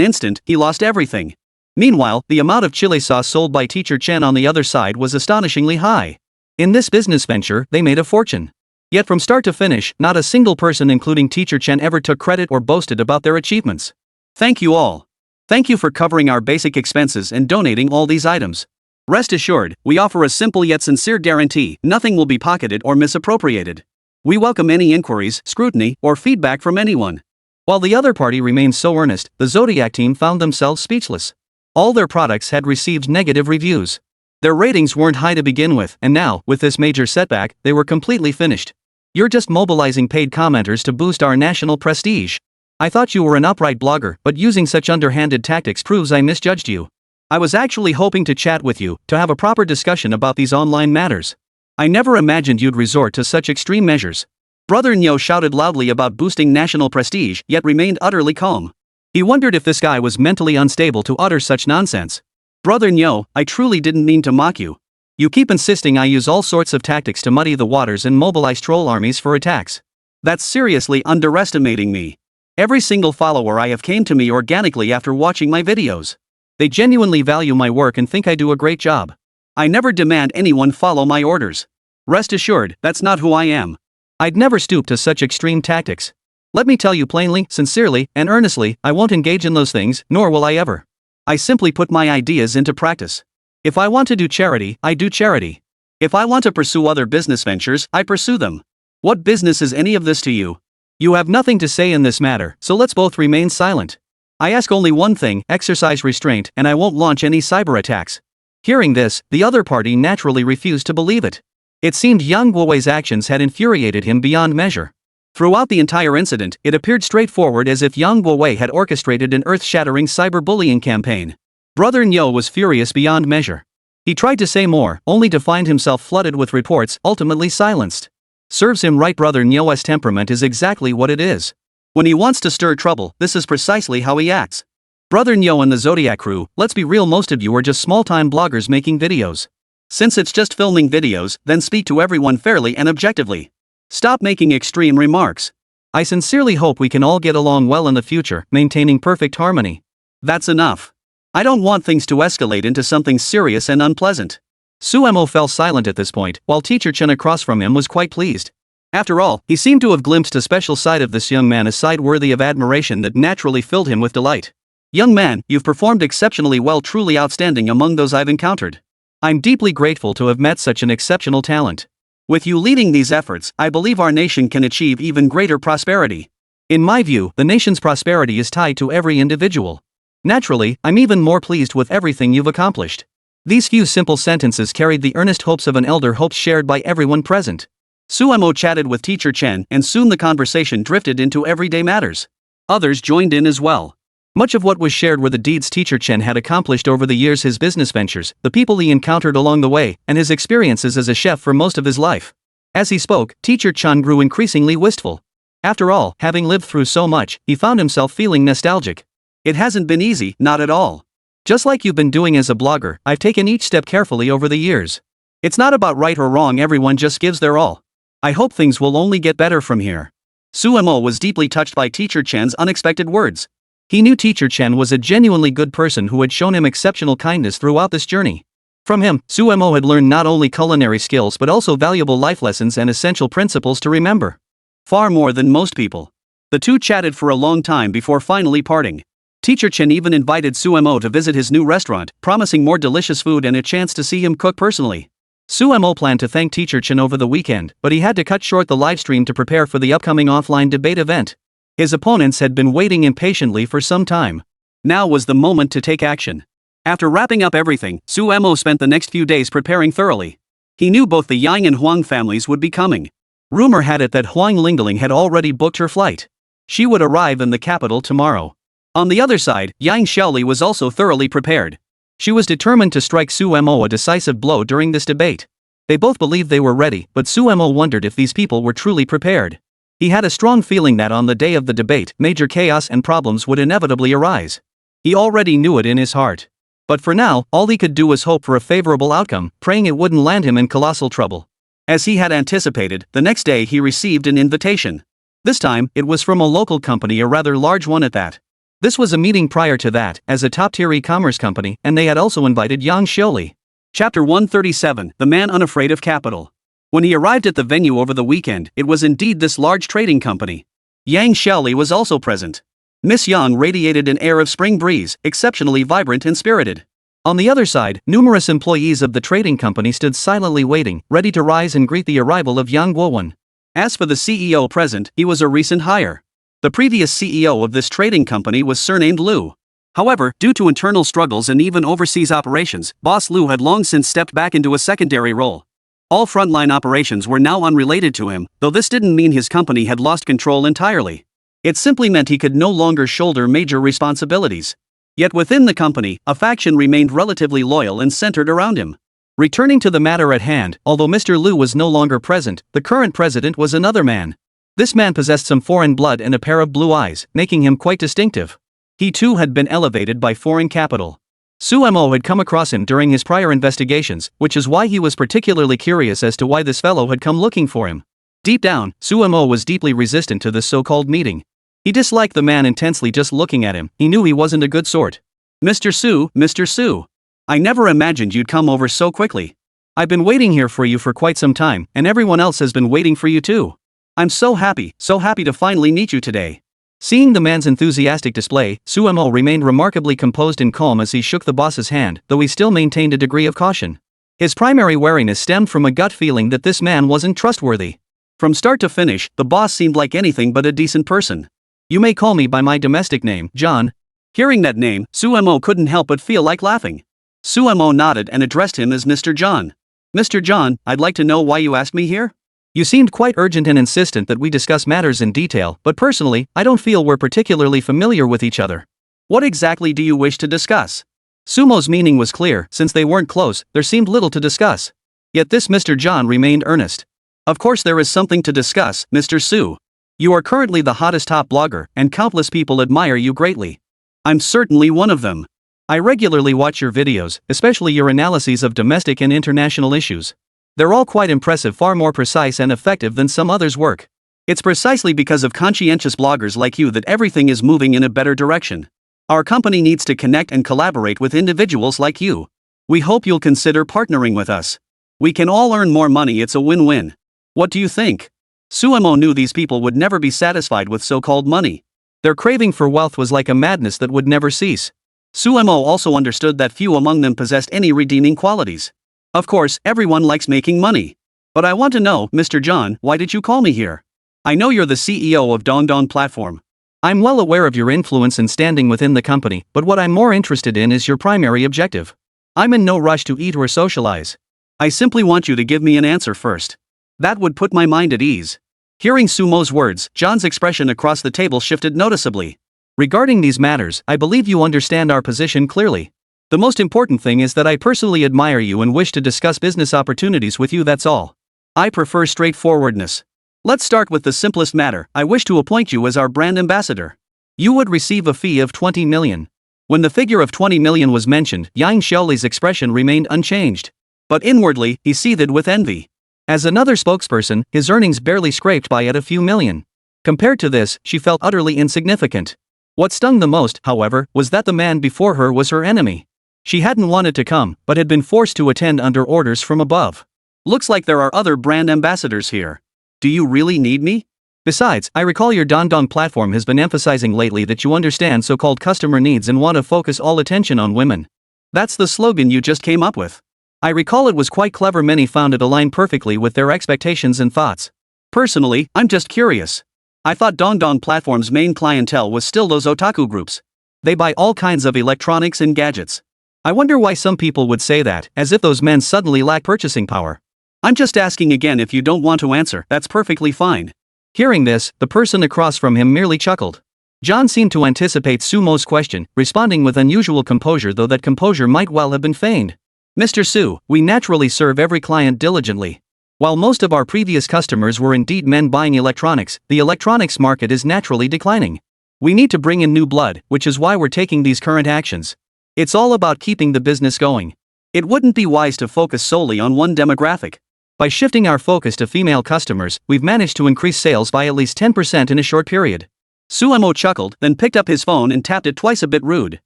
instant, he lost everything. Meanwhile, the amount of chili sauce sold by Teacher Chen on the other side was astonishingly high. In this business venture, they made a fortune. Yet from start to finish, not a single person including Teacher Chen ever took credit or boasted about their achievements. Thank you all. Thank you for covering our basic expenses and donating all these items. Rest assured, we offer a simple yet sincere guarantee: nothing will be pocketed or misappropriated. We welcome any inquiries, scrutiny, or feedback from anyone. While the other party remained so earnest, the Zodiac team found themselves speechless. All their products had received negative reviews. Their ratings weren't high to begin with, and now, with this major setback, they were completely finished. You're just mobilizing paid commenters to boost our national prestige. I thought you were an upright blogger, but using such underhanded tactics proves I misjudged you. I was actually hoping to chat with you, to have a proper discussion about these online matters. I never imagined you'd resort to such extreme measures. Brother Nyo shouted loudly about boosting national prestige, yet remained utterly calm. He wondered if this guy was mentally unstable to utter such nonsense. Brother Nyo, I truly didn't mean to mock you. You keep insisting I use all sorts of tactics to muddy the waters and mobilize troll armies for attacks. That's seriously underestimating me. Every single follower I have came to me organically after watching my videos. They genuinely value my work and think I do a great job. I never demand anyone follow my orders. Rest assured, that's not who I am. I'd never stoop to such extreme tactics. Let me tell you plainly, sincerely, and earnestly, I won't engage in those things, nor will I ever. I simply put my ideas into practice. If I want to do charity, I do charity. If I want to pursue other business ventures, I pursue them. What business is any of this to you? You have nothing to say in this matter, so let's both remain silent. I ask only one thing, exercise restraint, and I won't launch any cyber attacks. Hearing this, the other party naturally refused to believe it. It seemed Yang Guowei's actions had infuriated him beyond measure. Throughout the entire incident, it appeared straightforward as if Yang Guowei had orchestrated an earth-shattering cyberbullying campaign. Brother Nyo was furious beyond measure. He tried to say more, only to find himself flooded with reports, ultimately silenced. Serves him right. Brother Nyo's temperament is exactly what it is. When he wants to stir trouble, this is precisely how he acts. Brother Nyo and the Zodiac crew, let's be real, most of you are just small-time bloggers making videos. Since it's just filming videos, then speak to everyone fairly and objectively. Stop making extreme remarks. I sincerely hope we can all get along well in the future, maintaining perfect harmony. That's enough. I don't want things to escalate into something serious and unpleasant. Suemo fell silent at this point, while Teacher Chen across from him was quite pleased. After all, he seemed to have glimpsed a special side of this young man, a side worthy of admiration that naturally filled him with delight. Young man, you've performed exceptionally well, truly outstanding among those I've encountered. I'm deeply grateful to have met such an exceptional talent. With you leading these efforts, I believe our nation can achieve even greater prosperity. In my view, the nation's prosperity is tied to every individual. Naturally, I'm even more pleased with everything you've accomplished. These few simple sentences carried the earnest hopes of an elder, hopes shared by everyone present. Suemo chatted with Teacher Chen, and soon the conversation drifted into everyday matters. Others joined in as well. Much of what was shared were the deeds Teacher Chen had accomplished over the years, his business ventures, the people he encountered along the way, and his experiences as a chef for most of his life. As he spoke, Teacher Chen grew increasingly wistful. After all, having lived through so much, he found himself feeling nostalgic. It hasn't been easy, not at all. Just like you've been doing as a blogger, I've taken each step carefully over the years. It's not about right or wrong, everyone just gives their all. I hope things will only get better from here. Suemo was deeply touched by Teacher Chen's unexpected words. He knew Teacher Chen was a genuinely good person who had shown him exceptional kindness throughout this journey. From him, Suemo had learned not only culinary skills but also valuable life lessons and essential principles to remember. Far more than most people. The two chatted for a long time before finally parting. Teacher Chen even invited Suemo to visit his new restaurant, promising more delicious food and a chance to see him cook personally. Suemo planned to thank Teacher Chen over the weekend, but he had to cut short the livestream to prepare for the upcoming offline debate event. His opponents had been waiting impatiently for some time. Now was the moment to take action. After wrapping up everything, Suemo spent the next few days preparing thoroughly. He knew both the Yang and Huang families would be coming. Rumor had it that Huang Lingling had already booked her flight. She would arrive in the capital tomorrow. On the other side, Yang Xiaoli was also thoroughly prepared. She was determined to strike Suemo a decisive blow during this debate. They both believed they were ready, but Suemo wondered if these people were truly prepared. He had a strong feeling that on the day of the debate, major chaos and problems would inevitably arise. He already knew it in his heart. But for now, all he could do was hope for a favorable outcome, praying it wouldn't land him in colossal trouble. As he had anticipated, the next day he received an invitation. This time, it was from a local company, a rather large one at that. This was a meeting prior to that, as a top-tier e-commerce company, and they had also invited Yang Xiaoli. Chapter 137, The Man Unafraid of Capital. When he arrived at the venue over the weekend, it was indeed this large trading company. Yang Xiaoli was also present. Miss Yang radiated an air of spring breeze, exceptionally vibrant and spirited. On the other side, numerous employees of the trading company stood silently waiting, ready to rise and greet the arrival of Yang Guowen. As for the CEO present, he was a recent hire. The previous CEO of this trading company was surnamed Liu. However, due to internal struggles and even overseas operations, Boss Liu had long since stepped back into a secondary role. All frontline operations were now unrelated to him, though this didn't mean his company had lost control entirely. It simply meant he could no longer shoulder major responsibilities. Yet within the company, a faction remained relatively loyal and centered around him. Returning to the matter at hand, although Mr. Liu was no longer present, the current president was another man. This man possessed some foreign blood and a pair of blue eyes, making him quite distinctive. He too had been elevated by foreign capital. Suemo had come across him during his prior investigations, which is why he was particularly curious as to why this fellow had come looking for him. Deep down, Suemo was deeply resistant to this so-called meeting. He disliked the man intensely just looking at him. He knew he wasn't a good sort. Mr. Su, I never imagined you'd come over so quickly. I've been waiting here for you for quite some time, and everyone else has been waiting for you too. I'm so happy to finally meet you today. Seeing the man's enthusiastic display, Sumo remained remarkably composed and calm as he shook the boss's hand, though he still maintained a degree of caution. His primary wariness stemmed from a gut feeling that this man wasn't trustworthy. From start to finish, the boss seemed like anything but a decent person. You may call me by my domestic name, John. Hearing that name, Sumo couldn't help but feel like laughing. Sumo nodded and addressed him as Mr. John. Mr. John, I'd like to know why you asked me here? You seemed quite urgent and insistent that we discuss matters in detail, but personally, I don't feel we're particularly familiar with each other. What exactly do you wish to discuss? Sumo's meaning was clear. Since they weren't close, there seemed little to discuss. Yet this Mr. John remained earnest. Of course there is something to discuss, Mr. Su. You are currently the hottest top blogger, and countless people admire you greatly. I'm certainly one of them. I regularly watch your videos, especially your analyses of domestic and international issues. They're all quite impressive, far more precise and effective than some others' work. It's precisely because of conscientious bloggers like you that everything is moving in a better direction. Our company needs to connect and collaborate with individuals like you. We hope you'll consider partnering with us. We can all earn more money, it's a win-win. What do you think? Sumo knew these people would never be satisfied with so-called money. Their craving for wealth was like a madness that would never cease. Sumo also understood that few among them possessed any redeeming qualities. Of course, everyone likes making money. But I want to know, Mr. John, why did you call me here? I know you're the CEO of Dong Platform. I'm well aware of your influence and standing within the company, but what I'm more interested in is your primary objective. I'm in no rush to eat or socialize. I simply want you to give me an answer first. That would put my mind at ease. Hearing Sumo's words, John's expression across the table shifted noticeably. Regarding these matters, I believe you understand our position clearly. The most important thing is that I personally admire you and wish to discuss business opportunities with you, that's all. I prefer straightforwardness. Let's start with the simplest matter. I wish to appoint you as our brand ambassador. You would receive a fee of 20 million. When the figure of 20 million was mentioned, Yang Xiaoli's expression remained unchanged. But inwardly, he seethed with envy. As another spokesperson, his earnings barely scraped by at a few million. Compared to this, she felt utterly insignificant. What stung the most, however, was that the man before her was her enemy. She hadn't wanted to come, but had been forced to attend under orders from above. Looks like there are other brand ambassadors here. Do you really need me? Besides, I recall your Dong platform has been emphasizing lately that you understand so-called customer needs and want to focus all attention on women. That's the slogan you just came up with. I recall it was quite clever. Many found it aligned perfectly with their expectations and thoughts. Personally, I'm just curious. I thought Dong platform's main clientele was still those otaku groups. They buy all kinds of electronics and gadgets. I wonder why some people would say that, as if those men suddenly lack purchasing power. I'm just asking again. If you don't want to answer, that's perfectly fine. Hearing this, the person across from him merely chuckled. John seemed to anticipate Sumo's question, responding with unusual composure, though that composure might well have been feigned. Mr. Su, we naturally serve every client diligently. While most of our previous customers were indeed men buying electronics, the electronics market is naturally declining. We need to bring in new blood, which is why we're taking these current actions. It's all about keeping the business going. It wouldn't be wise to focus solely on one demographic. By shifting our focus to female customers, we've managed to increase sales by at least 10% in a short period. Sumo chuckled, then picked up his phone and tapped it twice, a bit rude.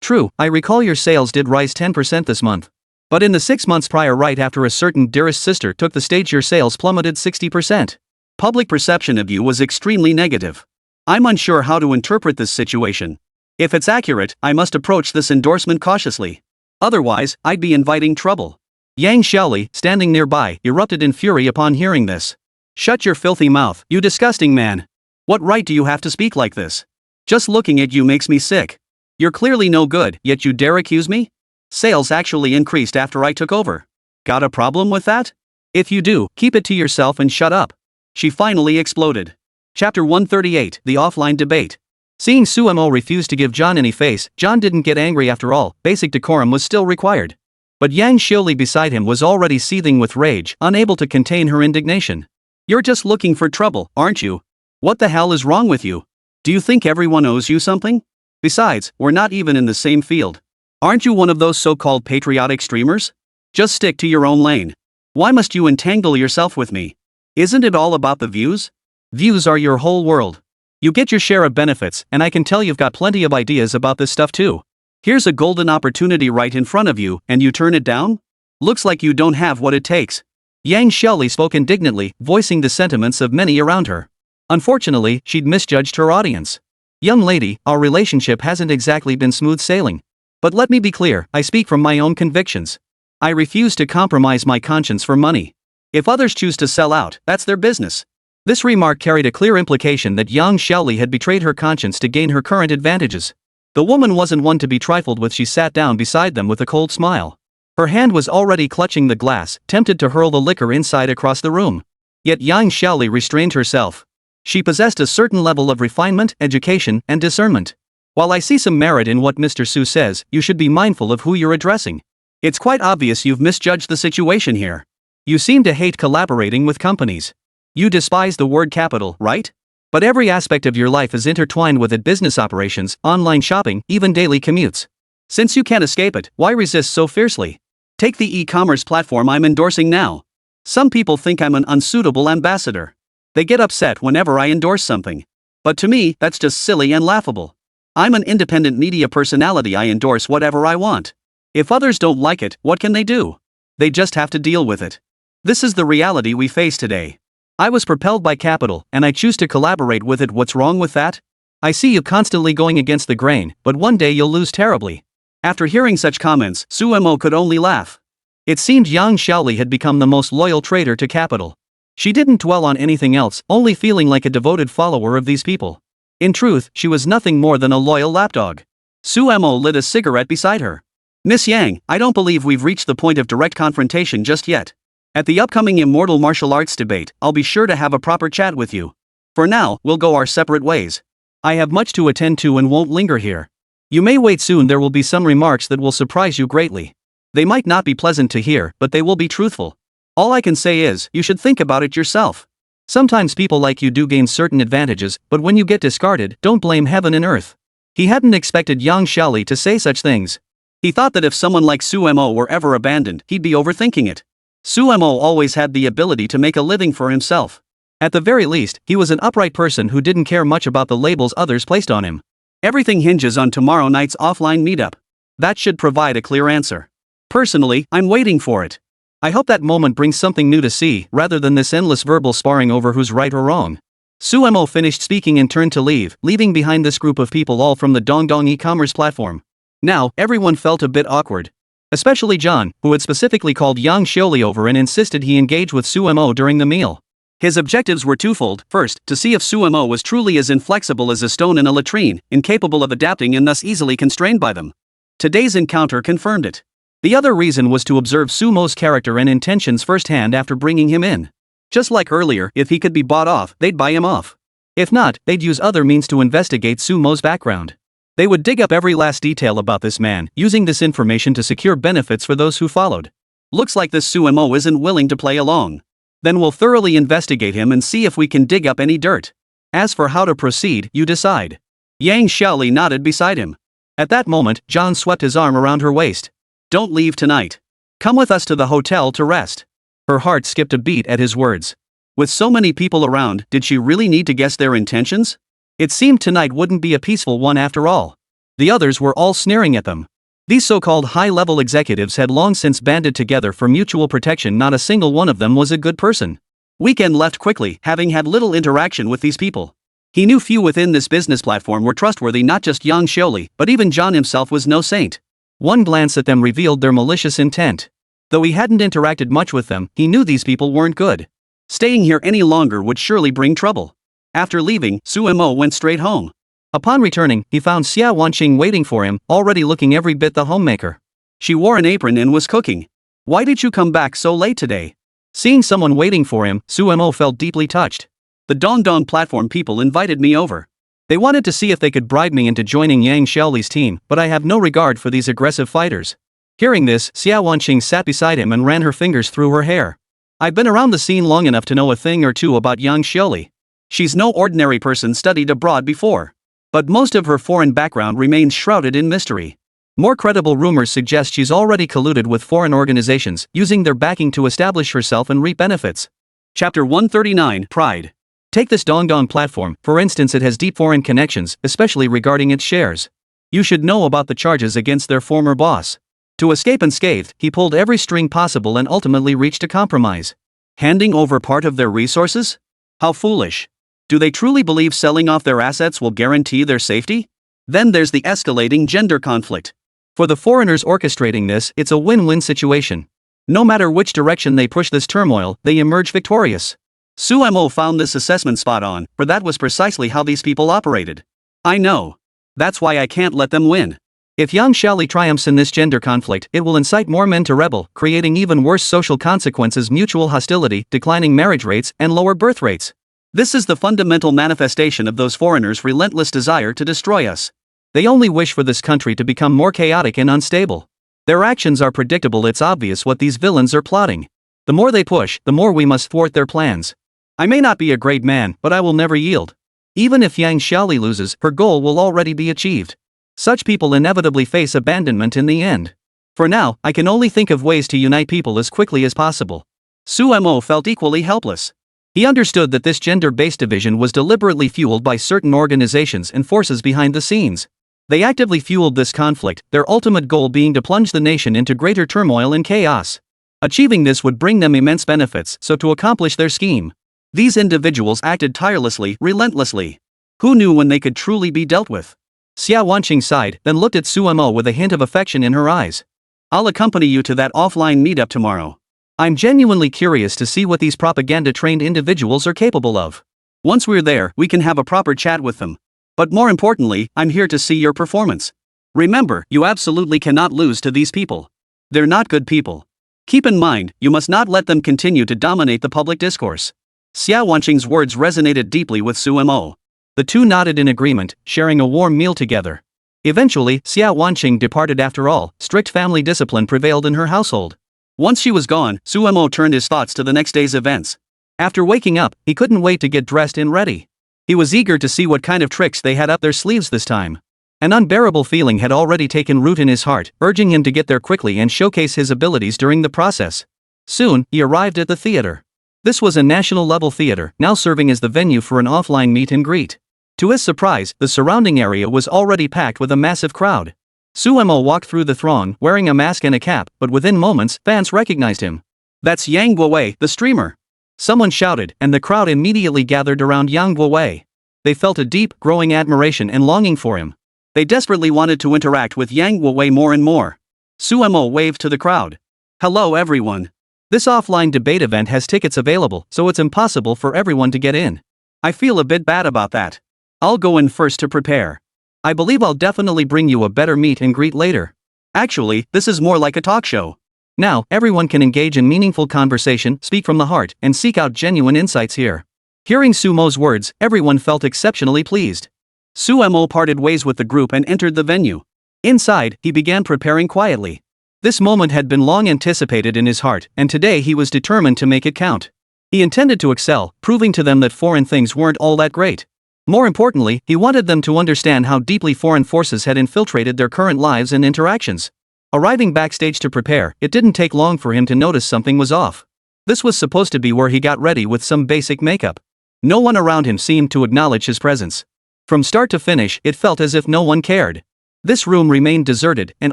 True, I recall your sales did rise 10% this month. But in the 6 months prior, right after a certain dearest sister took the stage, your sales plummeted 60%. Public perception of you was extremely negative. I'm unsure how to interpret this situation. If it's accurate, I must approach this endorsement cautiously. Otherwise, I'd be inviting trouble. Yang Xiaoli, standing nearby, erupted in fury upon hearing this. Shut your filthy mouth, you disgusting man. What right do you have to speak like this? Just looking at you makes me sick. You're clearly no good, yet you dare accuse me? Sales actually increased after I took over. Got a problem with that? If you do, keep it to yourself and shut up. She finally exploded. Chapter 138, The Offline Debate. Seeing Sumo refuse to give John any face, John didn't get angry after all. Basic decorum was still required. But Yang Xiaoli beside him was already seething with rage, unable to contain her indignation. You're just looking for trouble, aren't you? What the hell is wrong with you? Do you think everyone owes you something? Besides, we're not even in the same field. Aren't you one of those so-called patriotic streamers? Just stick to your own lane. Why must you entangle yourself with me? Isn't it all about the views? Views are your whole world. You get your share of benefits, and I can tell you've got plenty of ideas about this stuff too. Here's a golden opportunity right in front of you, and you turn it down? Looks like you don't have what it takes. Yang Xiaoli spoke indignantly, voicing the sentiments of many around her. Unfortunately, she'd misjudged her audience. Young lady, our relationship hasn't exactly been smooth sailing. But let me be clear, I speak from my own convictions. I refuse to compromise my conscience for money. If others choose to sell out, that's their business. This remark carried a clear implication that Yang Xiaoli had betrayed her conscience to gain her current advantages. The woman wasn't one to be trifled with. She sat down beside them with a cold smile. Her hand was already clutching the glass, tempted to hurl the liquor inside across the room. Yet Yang Xiaoli restrained herself. She possessed a certain level of refinement, education, and discernment. While I see some merit in what Mr. Su says, you should be mindful of who you're addressing. It's quite obvious you've misjudged the situation here. You seem to hate collaborating with companies. You despise the word capital, right? But every aspect of your life is intertwined with it: business operations, online shopping, even daily commutes. Since you can't escape it, why resist so fiercely? Take the e-commerce platform I'm endorsing now. Some people think I'm an unsuitable ambassador. They get upset whenever I endorse something. But to me, that's just silly and laughable. I'm an independent media personality. I endorse whatever I want. If others don't like it, what can they do? They just have to deal with it. This is the reality we face today. I was propelled by capital, and I choose to collaborate with it. What's wrong with that? I see you constantly going against the grain, but one day you'll lose terribly. After hearing such comments, Suemo could only laugh. It seemed Yang Xiaoli had become the most loyal traitor to capital. She didn't dwell on anything else, only feeling like a devoted follower of these people. In truth, she was nothing more than a loyal lapdog. Suemo lit a cigarette beside her. Miss Yang, I don't believe we've reached the point of direct confrontation just yet. At the upcoming Immortal Martial Arts debate, I'll be sure to have a proper chat with you. For now, we'll go our separate ways. I have much to attend to and won't linger here. You may wait. Soon there will be some remarks that will surprise you greatly. They might not be pleasant to hear, but they will be truthful. All I can say is, you should think about it yourself. Sometimes people like you do gain certain advantages, but when you get discarded, don't blame heaven and earth. He hadn't expected Yang Xiaoli to say such things. He thought that if someone like Suemo were ever abandoned, he'd be overthinking it. Suemo always had the ability to make a living for himself. At the very least, he was an upright person who didn't care much about the labels others placed on him. Everything hinges on tomorrow night's offline meetup. That should provide a clear answer. Personally, I'm waiting for it. I hope that moment brings something new to see, rather than this endless verbal sparring over who's right or wrong. Suemo finished speaking and turned to leave, leaving behind this group of people, all from the Dongdong e-commerce platform. Now, everyone felt a bit awkward. Especially John, who had specifically called Yang Xiaoli over and insisted he engage with Suemo during the meal. His objectives were twofold: first, to see if Suemo was truly as inflexible as a stone in a latrine, incapable of adapting and thus easily constrained by them. Today's encounter confirmed it. The other reason was to observe Sumo's character and intentions firsthand after bringing him in. Just like earlier, if he could be bought off, they'd buy him off. If not, they'd use other means to investigate Sumo's background. They would dig up every last detail about this man, using this information to secure benefits for those who followed. Looks like this Suemo isn't willing to play along. Then we'll thoroughly investigate him and see if we can dig up any dirt. As for how to proceed, you decide. Yang Xiaoli nodded beside him. At that moment, John swept his arm around her waist. Don't leave tonight. Come with us to the hotel to rest. Her heart skipped a beat at his words. With so many people around, did she really need to guess their intentions? It seemed tonight wouldn't be a peaceful one after all. The others were all sneering at them. These so-called high-level executives had long since banded together for mutual protection. Not a single one of them was a good person. Weekend left quickly, having had little interaction with these people. He knew few within this business platform were trustworthy. Not just Yang Xiaoli, but even John himself was no saint. One glance at them revealed their malicious intent. Though he hadn't interacted much with them, he knew these people weren't good. Staying here any longer would surely bring trouble. After leaving, Suemo went straight home. Upon returning, he found Xia Wanqing waiting for him, already looking every bit the homemaker. She wore an apron and was cooking. Why did you come back so late today? Seeing someone waiting for him, Suemo felt deeply touched. The Dongdong platform people invited me over. They wanted to see if they could bribe me into joining Yang Xiaoli's team, but I have no regard for these aggressive fighters. Hearing this, Xia Wanqing sat beside him and ran her fingers through her hair. I've been around the scene long enough to know a thing or two about Yang Xiaoli. She's no ordinary person studied abroad before. But most of her foreign background remains shrouded in mystery. More credible rumors suggest she's already colluded with foreign organizations, using their backing to establish herself and reap benefits. Chapter 139, Pride. Take this Dongdong platform, for instance. It has deep foreign connections, especially regarding its shares. You should know about the charges against their former boss. To escape unscathed, he pulled every string possible and ultimately reached a compromise. Handing over part of their resources? How foolish. Do they truly believe selling off their assets will guarantee their safety? Then there's the escalating gender conflict. For the foreigners orchestrating this, it's a win-win situation. No matter which direction they push this turmoil, they emerge victorious. Sumo found this assessment spot on, for that was precisely how these people operated. I know. That's why I can't let them win. If Yang Shaoli triumphs in this gender conflict, it will incite more men to rebel, creating even worse social consequences: mutual hostility, declining marriage rates, and lower birth rates. This is the fundamental manifestation of those foreigners' relentless desire to destroy us. They only wish for this country to become more chaotic and unstable. Their actions are predictable. It's obvious what these villains are plotting. The more they push, the more we must thwart their plans. I may not be a great man, but I will never yield. Even if Yang Shaoli loses, her goal will already be achieved. Such people inevitably face abandonment in the end. For now, I can only think of ways to unite people as quickly as possible. Sumo felt equally helpless. He understood that this gender-based division was deliberately fueled by certain organizations and forces behind the scenes. They actively fueled this conflict, their ultimate goal being to plunge the nation into greater turmoil and chaos. Achieving this would bring them immense benefits, so to accomplish their scheme, these individuals acted tirelessly, relentlessly. Who knew when they could truly be dealt with? Xia Wanqing sighed, then looked at Sumo with a hint of affection in her eyes. I'll accompany you to that offline meetup tomorrow. I'm genuinely curious to see what these propaganda-trained individuals are capable of. Once we're there, we can have a proper chat with them. But more importantly, I'm here to see your performance. Remember, you absolutely cannot lose to these people. They're not good people. Keep in mind, you must not let them continue to dominate the public discourse. Xia Wanqing's words resonated deeply with Sumo. The two nodded in agreement, sharing a warm meal together. Eventually, Xia Wanqing departed. After all, strict family discipline prevailed in her household. Once she was gone, Sumo turned his thoughts to the next day's events. After waking up, he couldn't wait to get dressed and ready. He was eager to see what kind of tricks they had up their sleeves this time. An unbearable feeling had already taken root in his heart, urging him to get there quickly and showcase his abilities during the process. Soon, he arrived at the theater. This was a national-level theater, now serving as the venue for an offline meet and greet. To his surprise, the surrounding area was already packed with a massive crowd. Sumo walked through the throng, wearing a mask and a cap, but within moments, fans recognized him. That's Yang Guowei, the streamer. Someone shouted, and the crowd immediately gathered around Yang Guowei. They felt a deep, growing admiration and longing for him. They desperately wanted to interact with Yang Guowei more and more. Sumo waved to the crowd. Hello everyone. This offline debate event has tickets available, so it's impossible for everyone to get in. I feel a bit bad about that. I'll go in first to prepare. I believe I'll definitely bring you a better meet and greet later. Actually, this is more like a talk show. Now, everyone can engage in meaningful conversation, speak from the heart, and seek out genuine insights here. Hearing Sumo's words, everyone felt exceptionally pleased. Sumo parted ways with the group and entered the venue. Inside, he began preparing quietly. This moment had been long anticipated in his heart, and today he was determined to make it count. He intended to excel, proving to them that foreign things weren't all that great. More importantly, he wanted them to understand how deeply foreign forces had infiltrated their current lives and interactions. Arriving backstage to prepare, it didn't take long for him to notice something was off. This was supposed to be where he got ready with some basic makeup. No one around him seemed to acknowledge his presence. From start to finish, it felt as if no one cared. This room remained deserted, and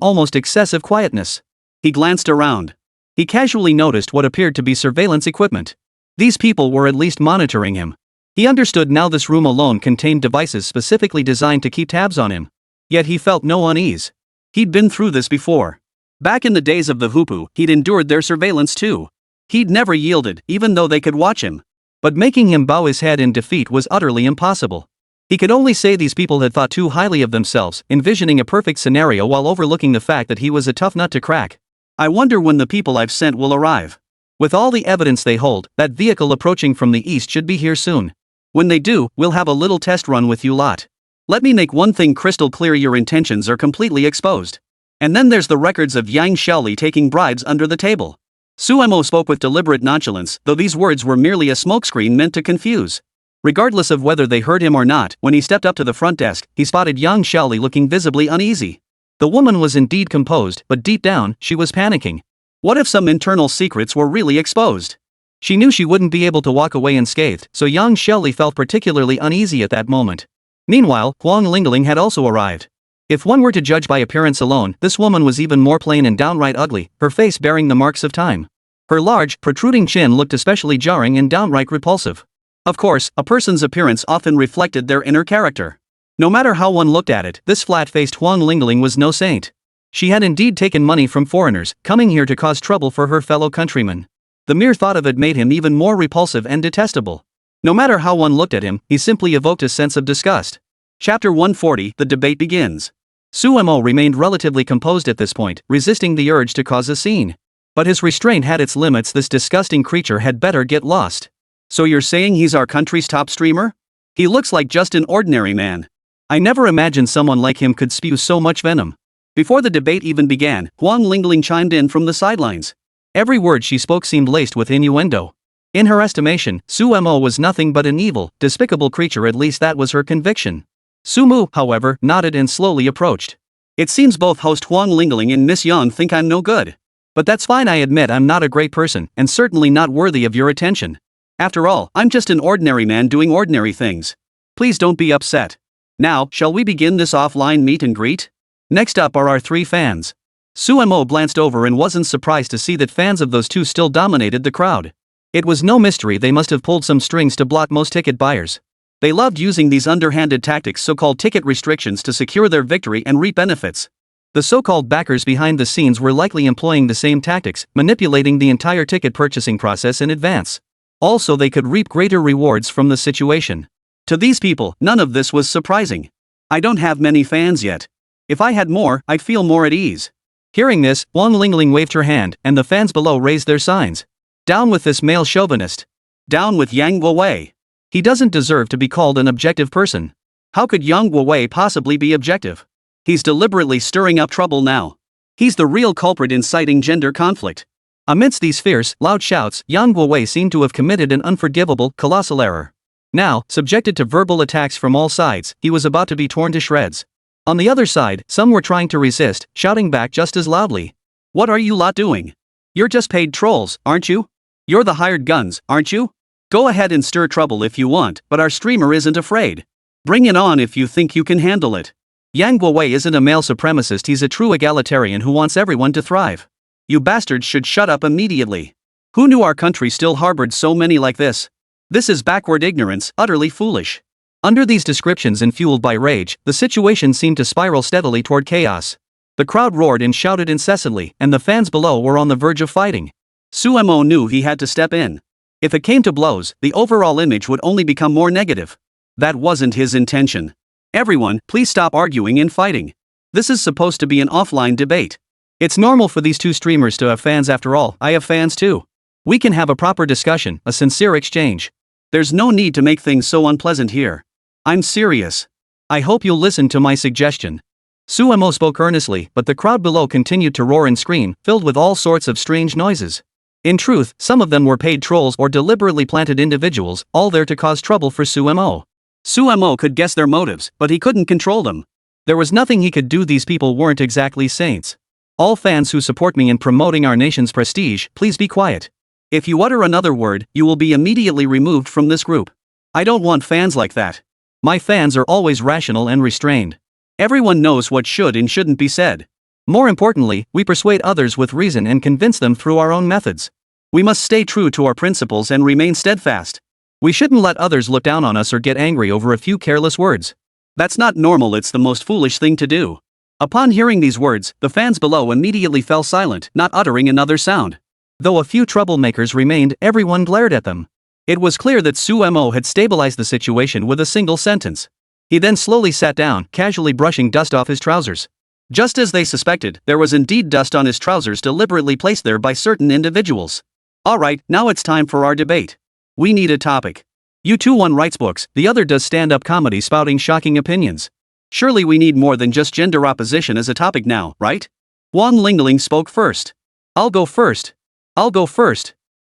almost excessive quietness. He glanced around. He casually noticed what appeared to be surveillance equipment. These people were at least monitoring him. He understood now this room alone contained devices specifically designed to keep tabs on him. Yet he felt no unease. He'd been through this before. Back in the days of the Hupu, he'd endured their surveillance too. He'd never yielded, even though they could watch him. But making him bow his head in defeat was utterly impossible. He could only say these people had thought too highly of themselves, envisioning a perfect scenario while overlooking the fact that he was a tough nut to crack. I wonder when the people I've sent will arrive. With all the evidence they hold, that vehicle approaching from the east should be here soon. When they do, we'll have a little test run with you lot. Let me make one thing crystal clear: your intentions are completely exposed. And then there's the records of Yang Shaoli taking bribes under the table. Sumo spoke with deliberate nonchalance, though these words were merely a smokescreen meant to confuse. Regardless of whether they heard him or not, when he stepped up to the front desk, he spotted Yang Shaoli looking visibly uneasy. The woman was indeed composed, but deep down, she was panicking. What if some internal secrets were really exposed? She knew she wouldn't be able to walk away unscathed, so Yang Shaoli felt particularly uneasy at that moment. Meanwhile, Huang Lingling had also arrived. If one were to judge by appearance alone, this woman was even more plain and downright ugly, her face bearing the marks of time. Her large, protruding chin looked especially jarring and downright repulsive. Of course, a person's appearance often reflected their inner character. No matter how one looked at it, this flat-faced Huang Lingling was no saint. She had indeed taken money from foreigners, coming here to cause trouble for her fellow countrymen. The mere thought of it made him even more repulsive and detestable. No matter how one looked at him, he simply evoked a sense of disgust. Chapter 140, the debate begins. Su Mo remained relatively composed at this point, resisting the urge to cause a scene. But his restraint had its limits. This disgusting creature had better get lost. So you're saying he's our country's top streamer? He looks like just an ordinary man. I never imagined someone like him could spew so much venom. Before the debate even began, Huang Lingling chimed in from the sidelines. Every word she spoke seemed laced with innuendo. In her estimation, Su Mo was nothing but an evil, despicable creature. At least that was her conviction. Su Mu, however, nodded and slowly approached. It seems both host Huang Lingling and Miss Yang think I'm no good. But that's fine. I admit I'm not a great person, and certainly not worthy of your attention. After all, I'm just an ordinary man doing ordinary things. Please don't be upset. Now, shall we begin this offline meet and greet? Next up are our three fans. Su Mo glanced over and wasn't surprised to see that fans of those two still dominated the crowd. It was no mystery they must have pulled some strings to block most ticket buyers. They loved using these underhanded tactics, so-called ticket restrictions, to secure their victory and reap benefits. The so-called backers behind the scenes were likely employing the same tactics, manipulating the entire ticket purchasing process in advance. Also, they could reap greater rewards from the situation. To these people, none of this was surprising. I don't have many fans yet. If I had more, I'd feel more at ease. Hearing this, Huang Lingling waved her hand, and the fans below raised their signs. Down with this male chauvinist. Down with Yang Guowei. He doesn't deserve to be called an objective person. How could Yang Guowei possibly be objective? He's deliberately stirring up trouble now. He's the real culprit inciting gender conflict. Amidst these fierce, loud shouts, Yang Guowei seemed to have committed an unforgivable, colossal error. Now, subjected to verbal attacks from all sides, he was about to be torn to shreds. On the other side, some were trying to resist, shouting back just as loudly. What are you lot doing? You're just paid trolls, aren't you? You're the hired guns, aren't you? Go ahead and stir trouble if you want, but our streamer isn't afraid. Bring it on if you think you can handle it. Yang Guowei isn't a male supremacist. He's a true egalitarian who wants everyone to thrive. You bastards should shut up immediately. Who knew our country still harbored so many like this? This is backward ignorance, utterly foolish. Under these descriptions and fueled by rage, the situation seemed to spiral steadily toward chaos. The crowd roared and shouted incessantly, and the fans below were on the verge of fighting. Su Mo knew he had to step in. If it came to blows, the overall image would only become more negative. That wasn't his intention. Everyone, please stop arguing and fighting. This is supposed to be an offline debate. It's normal for these two streamers to have fans. After all, I have fans too. We can have a proper discussion, a sincere exchange. There's no need to make things so unpleasant here. I'm serious. I hope you'll listen to my suggestion. Su Mo spoke earnestly, but the crowd below continued to roar and scream, filled with all sorts of strange noises. In truth, some of them were paid trolls or deliberately planted individuals, all there to cause trouble for Su Mo. Su Mo could guess their motives, but he couldn't control them. There was nothing he could do. These people weren't exactly saints. All fans who support me in promoting our nation's prestige, please be quiet. If you utter another word, you will be immediately removed from this group. I don't want fans like that. My fans are always rational and restrained. Everyone knows what should and shouldn't be said. More importantly, we persuade others with reason and convince them through our own methods. We must stay true to our principles and remain steadfast. We shouldn't let others look down on us or get angry over a few careless words. That's not normal. It's the most foolish thing to do. Upon hearing these words, the fans below immediately fell silent, not uttering another sound. Though a few troublemakers remained, everyone glared at them. It was clear that Su Mo had stabilized the situation with a single sentence. He then slowly sat down, casually brushing dust off his trousers. Just as they suspected, there was indeed dust on his trousers, deliberately placed there by certain individuals. Alright, now it's time for our debate. We need a topic. You two, one writes books, the other does stand-up comedy spouting shocking opinions. Surely we need more than just gender opposition as a topic now, right? Huang Lingling spoke first. I'll go first.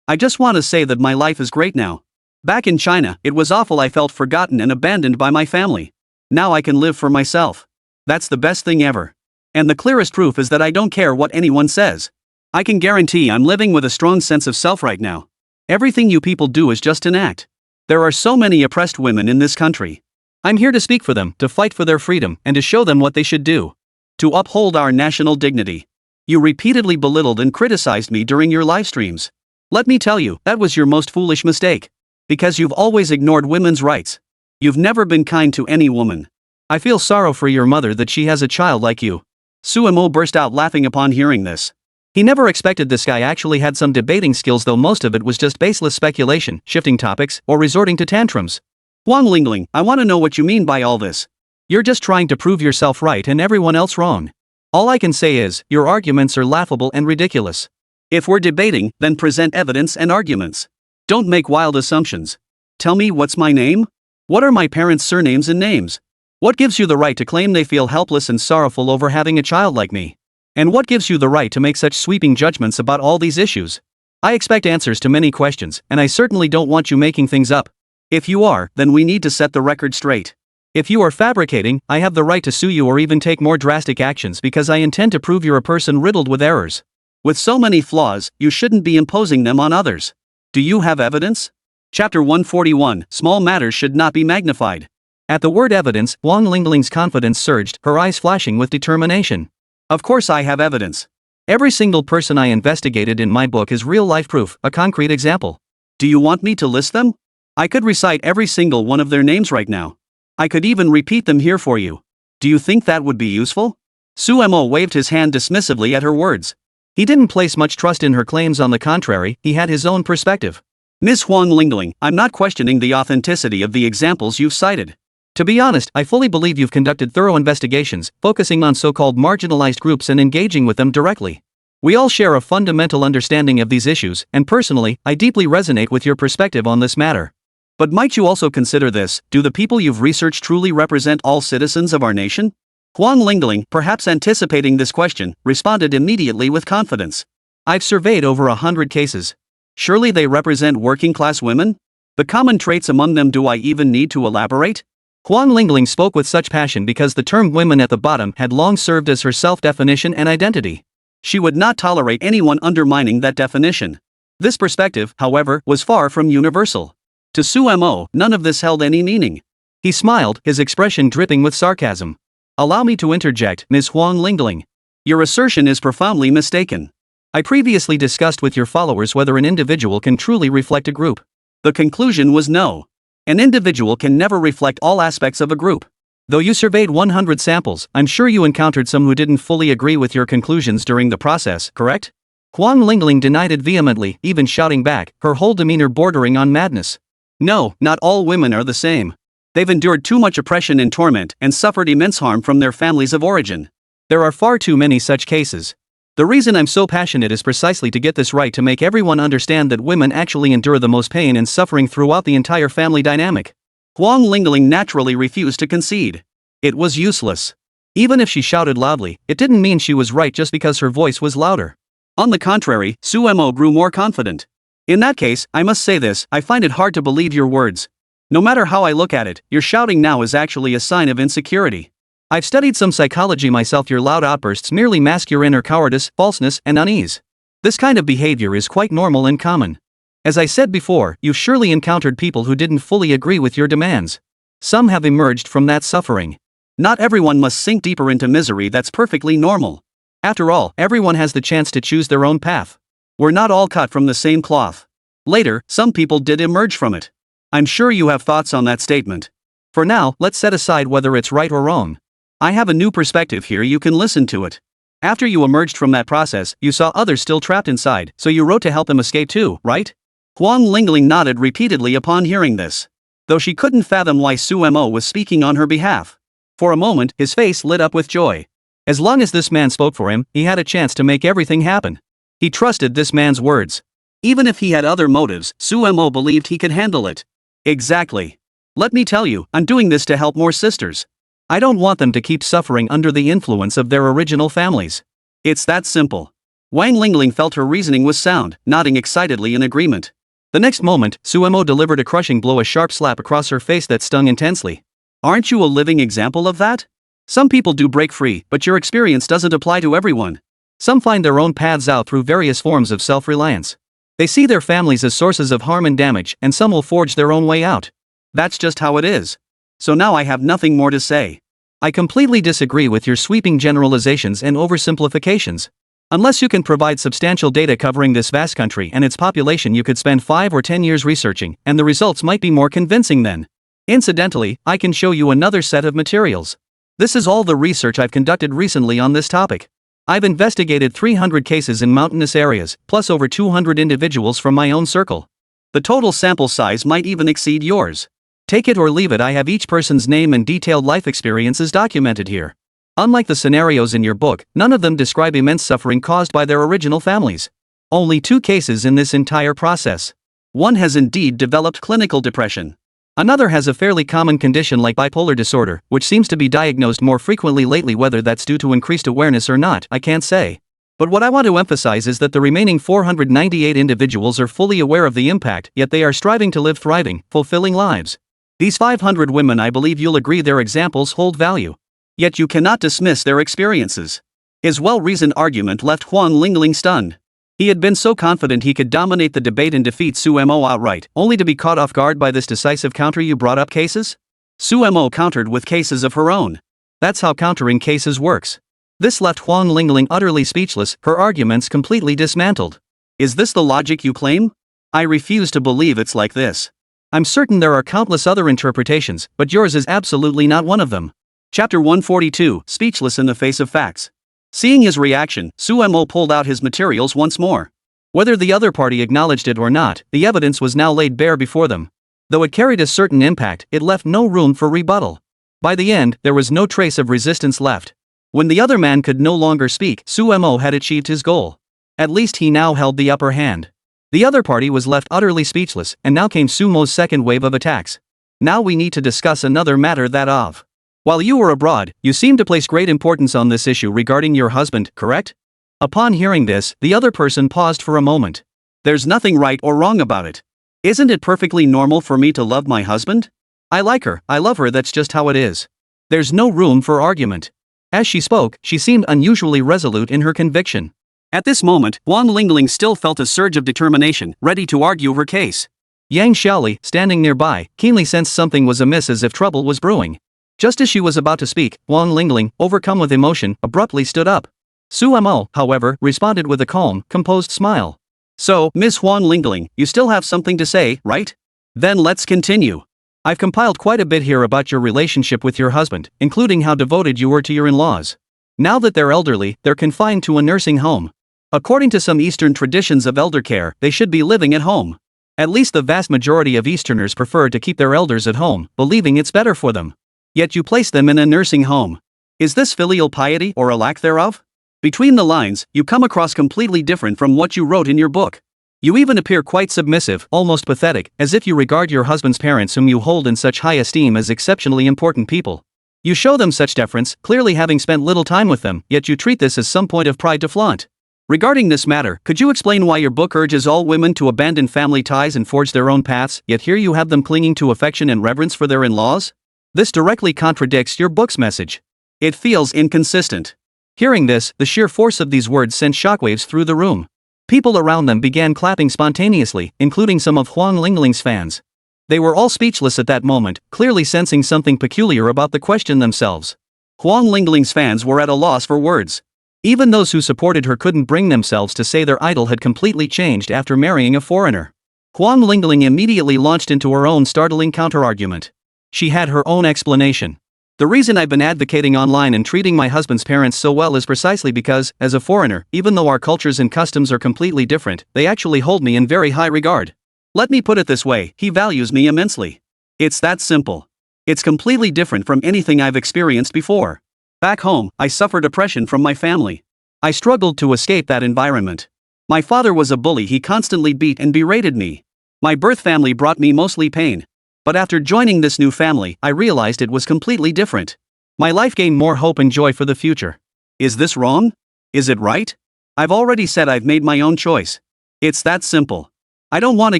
I just want to say that my life is great now. Back in China, it was awful. I felt forgotten and abandoned by my family. Now I can live for myself. That's the best thing ever. And the clearest proof is that I don't care what anyone says. I can guarantee I'm living with a strong sense of self right now. Everything you people do is just an act. There are so many oppressed women in this country. I'm here to speak for them, to fight for their freedom, and to show them what they should do. To uphold our national dignity. You repeatedly belittled and criticized me during your live streams. Let me tell you, that was your most foolish mistake. Because you've always ignored women's rights. You've never been kind to any woman. I feel sorrow for your mother that she has a child like you. Suemo burst out laughing upon hearing this. He never expected this guy actually had some debating skills, though most of it was just baseless speculation, shifting topics, or resorting to tantrums. Huang Lingling, I want to know what you mean by all this. You're just trying to prove yourself right and everyone else wrong. All I can say is, your arguments are laughable and ridiculous. If we're debating, then present evidence and arguments. Don't make wild assumptions. Tell me, what's my name? What are my parents' surnames and names? What gives you the right to claim they feel helpless and sorrowful over having a child like me? And what gives you the right to make such sweeping judgments about all these issues? I expect answers to many questions, and I certainly don't want you making things up. If you are, then we need to set the record straight. If you are fabricating, I have the right to sue you or even take more drastic actions because I intend to prove you're a person riddled with errors. With so many flaws, you shouldn't be imposing them on others. Do you have evidence? Chapter 141, Small Matters Should Not Be Magnified. At the word evidence, Huang Lingling's confidence surged, her eyes flashing with determination. Of course I have evidence. Every single person I investigated in my book is real-life proof, a concrete example. Do you want me to list them? I could recite every single one of their names right now. I could even repeat them here for you. Do you think that would be useful? Suemo waved his hand dismissively at her words. He didn't place much trust in her claims. On the contrary, he had his own perspective. Miss Huang Lingling, I'm not questioning the authenticity of the examples you've cited. To be honest, I fully believe you've conducted thorough investigations, focusing on so-called marginalized groups and engaging with them directly. We all share a fundamental understanding of these issues, and personally, I deeply resonate with your perspective on this matter. But might you also consider this: do the people you've researched truly represent all citizens of our nation? Huang Lingling, perhaps anticipating this question, responded immediately with confidence. I've surveyed over 100 cases. Surely they represent working-class women? The common traits among them, do I even need to elaborate? Huang Lingling spoke with such passion because the term women at the bottom had long served as her self-definition and identity. She would not tolerate anyone undermining that definition. This perspective, however, was far from universal. To Suemo, none of this held any meaning. He smiled, his expression dripping with sarcasm. Allow me to interject, Ms. Huang Lingling. Your assertion is profoundly mistaken. I previously discussed with your followers whether an individual can truly reflect a group. The conclusion was no. An individual can never reflect all aspects of a group. Though you surveyed 100 samples, I'm sure you encountered some who didn't fully agree with your conclusions during the process, correct? Huang Lingling denied it vehemently, even shouting back, her whole demeanor bordering on madness. No, not all women are the same. They've endured too much oppression and torment and suffered immense harm from their families of origin. There are far too many such cases. The reason I'm so passionate is precisely to get this right, to make everyone understand that women actually endure the most pain and suffering throughout the entire family dynamic. Huang Lingling naturally refused to concede. It was useless. Even if she shouted loudly, it didn't mean she was right just because her voice was louder. On the contrary, Suemo grew more confident. In that case, I must say this: I find it hard to believe your words. No matter how I look at it, your shouting now is actually a sign of insecurity. I've studied some psychology myself. Your loud outbursts merely mask your inner cowardice, falseness, and unease. This kind of behavior is quite normal and common. As I said before, you've surely encountered people who didn't fully agree with your demands. Some have emerged from that suffering. Not everyone must sink deeper into misery. That's perfectly normal. After all, everyone has the chance to choose their own path. We're not all cut from the same cloth. Later, some people did emerge from it. I'm sure you have thoughts on that statement. For now, let's set aside whether it's right or wrong. I have a new perspective here, you can listen to it. After you emerged from that process, you saw others still trapped inside, so you wrote to help them escape too, right? Huang Lingling nodded repeatedly upon hearing this. Though she couldn't fathom why Suemo was speaking on her behalf. For a moment, his face lit up with joy. As long as this man spoke for him, he had a chance to make everything happen. He trusted this man's words. Even if he had other motives, Suemo believed he could handle it. Exactly. Let me tell you, I'm doing this to help more sisters. I don't want them to keep suffering under the influence of their original families. It's that simple. Huang Lingling felt her reasoning was sound, nodding excitedly in agreement. The next moment, Suemo delivered a crushing blow, a sharp slap across her face that stung intensely. Aren't you a living example of that? Some people do break free, but your experience doesn't apply to everyone. Some find their own paths out through various forms of self-reliance. They see their families as sources of harm and damage, and some will forge their own way out. That's just how it is. So now I have nothing more to say. I completely disagree with your sweeping generalizations and oversimplifications. Unless you can provide substantial data covering this vast country and its population, you could spend 5 or 10 years researching, and the results might be more convincing then. Incidentally, I can show you another set of materials. This is all the research I've conducted recently on this topic. I've investigated 300 cases in mountainous areas, plus over 200 individuals from my own circle. The total sample size might even exceed yours. Take it or leave it, I have each person's name and detailed life experiences documented here. Unlike the scenarios in your book, none of them describe immense suffering caused by their original families. Only 2 cases in this entire process. One has indeed developed clinical depression. Another has a fairly common condition like bipolar disorder, which seems to be diagnosed more frequently lately. Whether that's due to increased awareness or not, I can't say. But what I want to emphasize is that the remaining 498 individuals are fully aware of the impact, yet they are striving to live thriving, fulfilling lives. These 500 women, I believe you'll agree their examples hold value. Yet you cannot dismiss their experiences. His well-reasoned argument left Huang Lingling stunned. He had been so confident he could dominate the debate and defeat Su Mo outright, only to be caught off guard by this decisive counter. You brought up cases? Su Mo countered with cases of her own. That's how countering cases works. This left Huang Lingling utterly speechless, her arguments completely dismantled. Is this the logic you claim? I refuse to believe it's like this. I'm certain there are countless other interpretations, but yours is absolutely not one of them. Chapter 142, Speechless in the Face of Facts. Seeing his reaction, Su Mo pulled out his materials once more. Whether the other party acknowledged it or not, the evidence was now laid bare before them. Though it carried a certain impact, it left no room for rebuttal. By the end, there was no trace of resistance left. When the other man could no longer speak, Su Mo had achieved his goal. At least he now held the upper hand. The other party was left utterly speechless, and now came Su Mo's second wave of attacks. Now we need to discuss another matter, that of. While you were abroad, you seemed to place great importance on this issue regarding your husband, correct? Upon hearing this, the other person paused for a moment. There's nothing right or wrong about it. Isn't it perfectly normal for me to love my husband? I like her, I love her, that's just how it is. There's no room for argument. As she spoke, she seemed unusually resolute in her conviction. At this moment, Huang Lingling still felt a surge of determination, ready to argue her case. Yang Xiaoli, standing nearby, keenly sensed something was amiss, as if trouble was brewing. Just as she was about to speak, Huang Lingling, overcome with emotion, abruptly stood up. Su Mo, however, responded with a calm, composed smile. So, Miss Huang Lingling, you still have something to say, right? Then let's continue. I've compiled quite a bit here about your relationship with your husband, including how devoted you were to your in-laws. Now that they're elderly, they're confined to a nursing home. According to some Eastern traditions of elder care, they should be living at home. At least the vast majority of Easterners prefer to keep their elders at home, believing it's better for them. Yet you place them in a nursing home. Is this filial piety or a lack thereof? Between the lines, you come across completely different from what you wrote in your book. You even appear quite submissive, almost pathetic, as if you regard your husband's parents, whom you hold in such high esteem, as exceptionally important people. You show them such deference, clearly having spent little time with them, yet you treat this as some point of pride to flaunt. Regarding this matter, could you explain why your book urges all women to abandon family ties and forge their own paths, yet here you have them clinging to affection and reverence for their in-laws? This directly contradicts your book's message. It feels inconsistent. Hearing this, the sheer force of these words sent shockwaves through the room. People around them began clapping spontaneously, including some of Huang Lingling's fans. They were all speechless at that moment, clearly sensing something peculiar about the question themselves. Huang Lingling's fans were at a loss for words. Even those who supported her couldn't bring themselves to say their idol had completely changed after marrying a foreigner. Huang Lingling immediately launched into her own startling counterargument. She had her own explanation. The reason I've been advocating online and treating my husband's parents so well is precisely because, as a foreigner, even though our cultures and customs are completely different, they actually hold me in very high regard. Let me put it this way, he values me immensely. It's that simple. It's completely different from anything I've experienced before. Back home, I suffered oppression from my family. I struggled to escape that environment. My father was a bully, he constantly beat and berated me. My birth family brought me mostly pain. But after joining this new family, I realized it was completely different. My life gained more hope and joy for the future. Is this wrong? Is it right? I've already said I've made my own choice. It's that simple. I don't want to